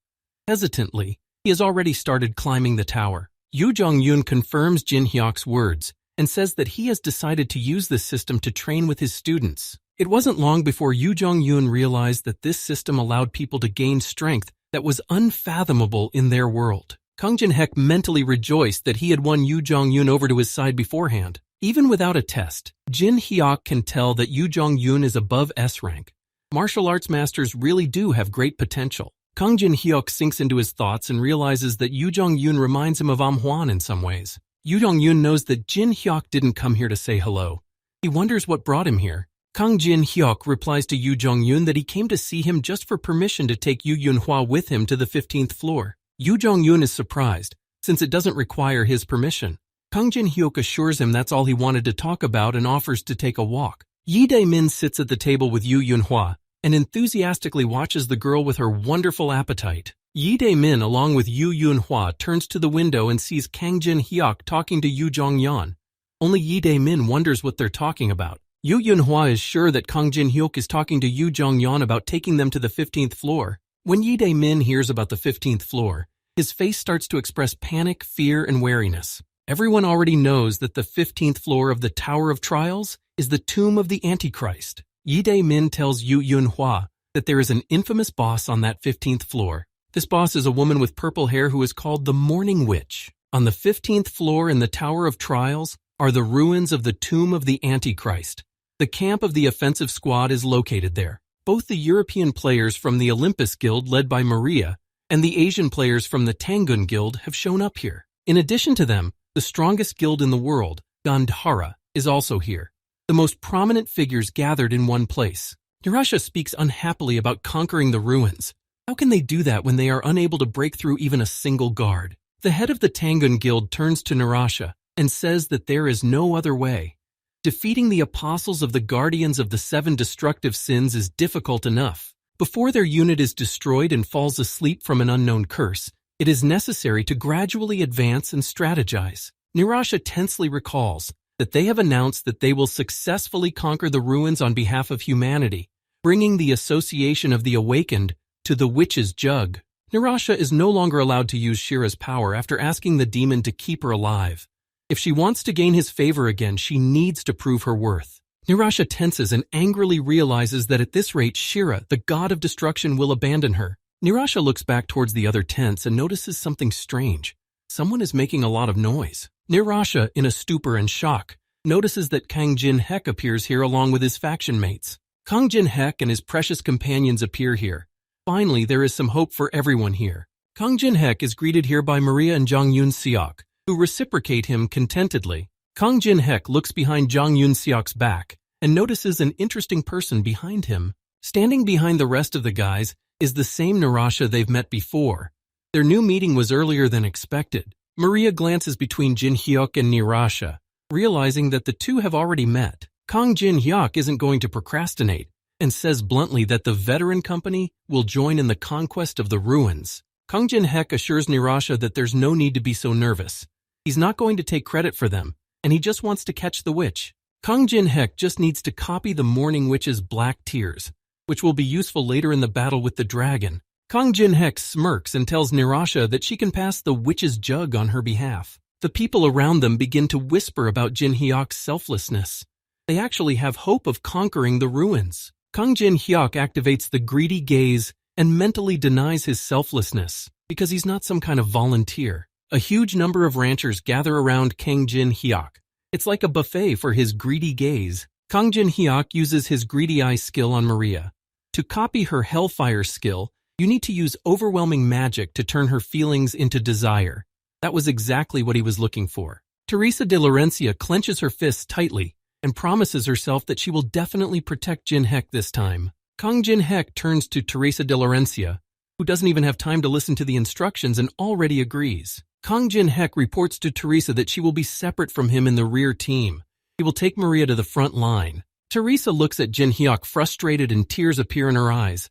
A: Hesitantly, he has already started climbing the tower. Yu Jong-yun confirms Jin Hyuk's words and says that he has decided to use this system to train with his students. It wasn't long before Yu Jong-yun realized that this system allowed people to gain strength that was unfathomable in their world. Kang Jin Hek mentally rejoiced that he had won Yu Jong-yun over to his side beforehand. Even without a test, Jin Hyuk can tell that Yu Jong-yun is above S rank. Martial arts masters really do have great potential. Kang Jin Hyuk sinks into his thoughts and realizes that Yu Jong-yun reminds him of Hwan in some ways. Yu Jong-yun knows that Jin Hyuk didn't come here to say hello. He wonders what brought him here. Kang Jin Hyuk replies to Yu Jong-yun that he came to see him just for permission to take Yu Yunhua with him to the 15th floor. Yu Jong-yun is surprised, since it doesn't require his permission. Kang Jin Hyuk assures him that's all he wanted to talk about and offers to take a walk. Yi Dae-min sits at the table with Yu Yunhua and enthusiastically watches the girl with her wonderful appetite. Yi Dae-min, along with Yu Yunhua, turns to the window and sees Kang Jin Hyuk talking to Yu Jong-yeon. Only Yi Dae-min wonders what they're talking about. Yu Yunhua is sure that Kang Jin Hyuk is talking to Yu Jong-yeon about taking them to the 15th floor. When Yi Dae-min hears about the 15th floor, his face starts to express panic, fear, and wariness. Everyone already knows that the 15th floor of the Tower of Trials is the tomb of the Antichrist. Yi Dae-min tells Yu Yun-hwa that there is an infamous boss on that 15th floor. This boss is a woman with purple hair who is called the Morning Witch. On the 15th floor in the Tower of Trials are the ruins of the tomb of the Antichrist. The camp of the offensive squad is located there. Both the European players from the Olympus Guild led by Maria and the Asian players from the Tangun Guild have shown up here. In addition to them, the strongest guild in the world, Gandhara, is also here. The most prominent figures gathered in one place. Nirasha speaks unhappily about conquering the ruins. How can they do that when they are unable to break through even a single guard? The head of the Tangun Guild turns to Nirasha and says that there is no other way. Defeating the apostles of the guardians of the 7 destructive sins is difficult enough. Before their unit is destroyed and falls asleep from an unknown curse, it is necessary to gradually advance and strategize. Nirasha tensely recalls that they have announced that they will successfully conquer the ruins on behalf of humanity, bringing the association of the awakened to the witch's jug. Nirasha is no longer allowed to use Shira's power after asking the demon to keep her alive. If she wants to gain his favor again, she needs to prove her worth. Nirasha tenses and angrily realizes that at this rate, Shira, the god of destruction, will abandon her. Nirasha looks back towards the other tents and notices something strange. Someone is making a lot of noise. Nirasha, in a stupor and shock, notices that Kang Jin-hek appears here along with his faction mates. Kang Jin-hek and his precious companions appear here. Finally, there is some hope for everyone here. Kang Jin-hek is greeted here by Maria and Jang Yun-seok, who reciprocate him contentedly. Kang Jin-hek looks behind Jang Yun-seok's back and notices an interesting person behind him. Standing behind the rest of the guys is the same Nirasha they've met before. Their new meeting was earlier than expected. Maria glances between Jin-hyuk and Nirasha, realizing that the two have already met. Kang Jin-hyuk isn't going to procrastinate and says bluntly that the veteran company will join in the conquest of the ruins. Kang Jin-hek assures Nirasha that there's no need to be so nervous. He's not going to take credit for them, and he just wants to catch the witch. Kang Jin-hek just needs to copy the Morning Witch's black tears, which will be useful later in the battle with the dragon. Kang Jin-hek smirks and tells Nirasha that she can pass the witch's jug on her behalf. The people around them begin to whisper about Jin-hyuk's selflessness. They actually have hope of conquering the ruins. Kang Jin-hyuk activates the greedy gaze and mentally denies his selflessness because he's not some kind of volunteer. A huge number of ranchers gather around Kang Jin-hyuk. It's like a buffet for his greedy gaze. Kang Jin-hyuk uses his greedy eye skill on Maria. To copy her hellfire skill, you need to use overwhelming magic to turn her feelings into desire. That was exactly what he was looking for. Teresa de Laurencia clenches her fists tightly and promises herself that she will definitely protect Jin-hek this time. Kang Jin-hek turns to Teresa de Laurencia, who doesn't even have time to listen to the instructions and already agrees. Kang Jin-hek reports to Teresa that she will be separate from him in the rear team. He will take Maria to the front line. Teresa looks at Jin-hyuk frustrated and tears appear in her eyes.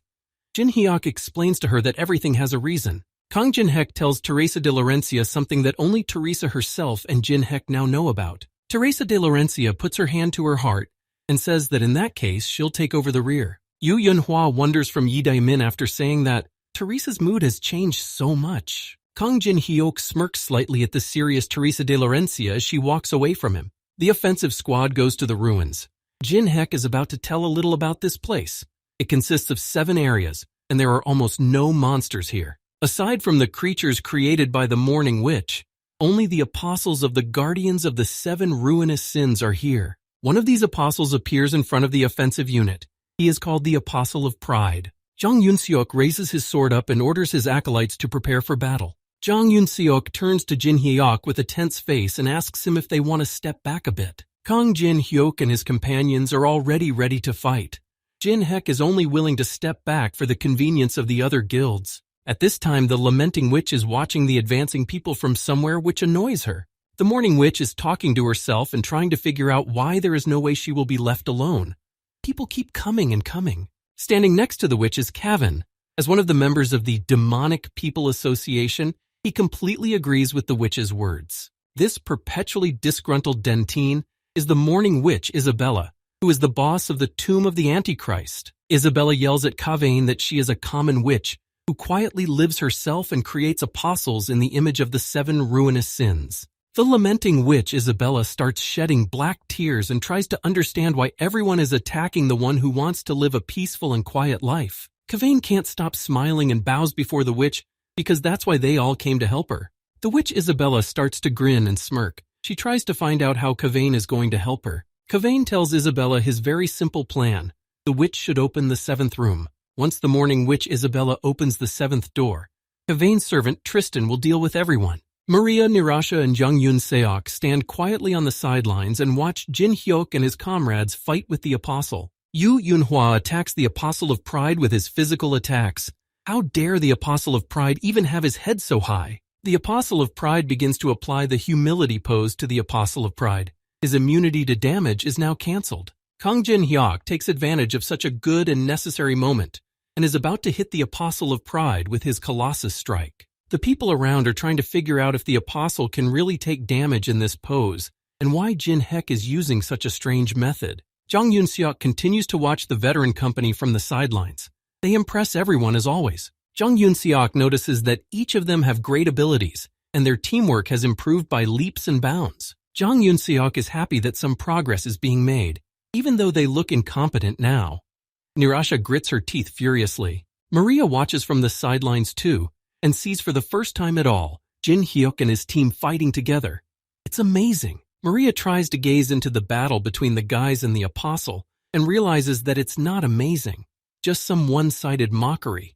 A: Jin-hyuk explains to her that everything has a reason. Kang Jin-hek tells Teresa de Laurencia something that only Teresa herself and Jin-hek now know about. Teresa de Laurencia puts her hand to her heart and says that in that case, she'll take over the rear. Yu Yun-hwa wonders from Yi Dae-min after saying that Teresa's mood has changed so much. Kang Jin-hyuk smirks slightly at the serious Teresa de Laurencia as she walks away from him. The offensive squad goes to the ruins. Jin-hek is about to tell a little about this place. It consists of 7 areas, and there are almost no monsters here. Aside from the creatures created by the Morning Witch, only the apostles of the guardians of the 7 ruinous sins are here. One of these apostles appears in front of the offensive unit. He is called the Apostle of Pride. Jang Yun-seok raises his sword up and orders his acolytes to prepare for battle. Jang Yun-seok turns to Jin-hyuk with a tense face and asks him if they want to step back a bit. Kang Jin-hyuk and his companions are already ready to fight. Jin-hek is only willing to step back for the convenience of the other guilds. At this time, the lamenting witch is watching the advancing people from somewhere, which annoys her. The Morning Witch is talking to herself and trying to figure out why there is no way she will be left alone. People keep coming and coming. Standing next to the witch is Kevin. As one of the members of the Demonic People Association, he completely agrees with the witch's words. This perpetually disgruntled dentine is the Morning Witch Isabella, who is the boss of the Tomb of the Antichrist. Isabella yells at Kavain that she is a common witch who quietly lives herself and creates apostles in the image of the 7 ruinous sins. The lamenting witch Isabella starts shedding black tears and tries to understand why everyone is attacking the one who wants to live a peaceful and quiet life. Kavane can't stop smiling and bows before the witch because that's why they all came to help her. The witch Isabella starts to grin and smirk. She tries to find out how Kavane is going to help her. Kavane tells Isabella his very simple plan. The witch should open the 7th room. Once the morning witch Isabella opens the 7th door, Kavane's servant Tristan will deal with everyone. Maria, Nirasha, and Jung Yoon Seok stand quietly on the sidelines and watch Jin Hyuk and his comrades fight with the apostle. Yu Yunhua attacks the apostle of pride with his physical attacks. How dare the apostle of pride even have his head so high? The apostle of pride begins to apply the humility pose to the apostle of pride. His immunity to damage is now cancelled. Kang Jin Hyuk takes advantage of such a good and necessary moment and is about to hit the apostle of pride with his Colossus strike. The people around are trying to figure out if the apostle can really take damage in this pose and why Jin Hek is using such a strange method. Jang Yoon Seok continues to watch the veteran company from the sidelines. They impress everyone as always. Jang Yoon Seok notices that each of them have great abilities and their teamwork has improved by leaps and bounds. Jang Yoon Seok is happy that some progress is being made, even though they look incompetent now. Nirasha grits her teeth furiously. Maria watches from the sidelines too, and sees for the first time at all Jin Hyuk and his team fighting together. It's amazing. Maria tries to gaze into the battle between the guys and the apostle and realizes that it's not amazing, just some one-sided mockery.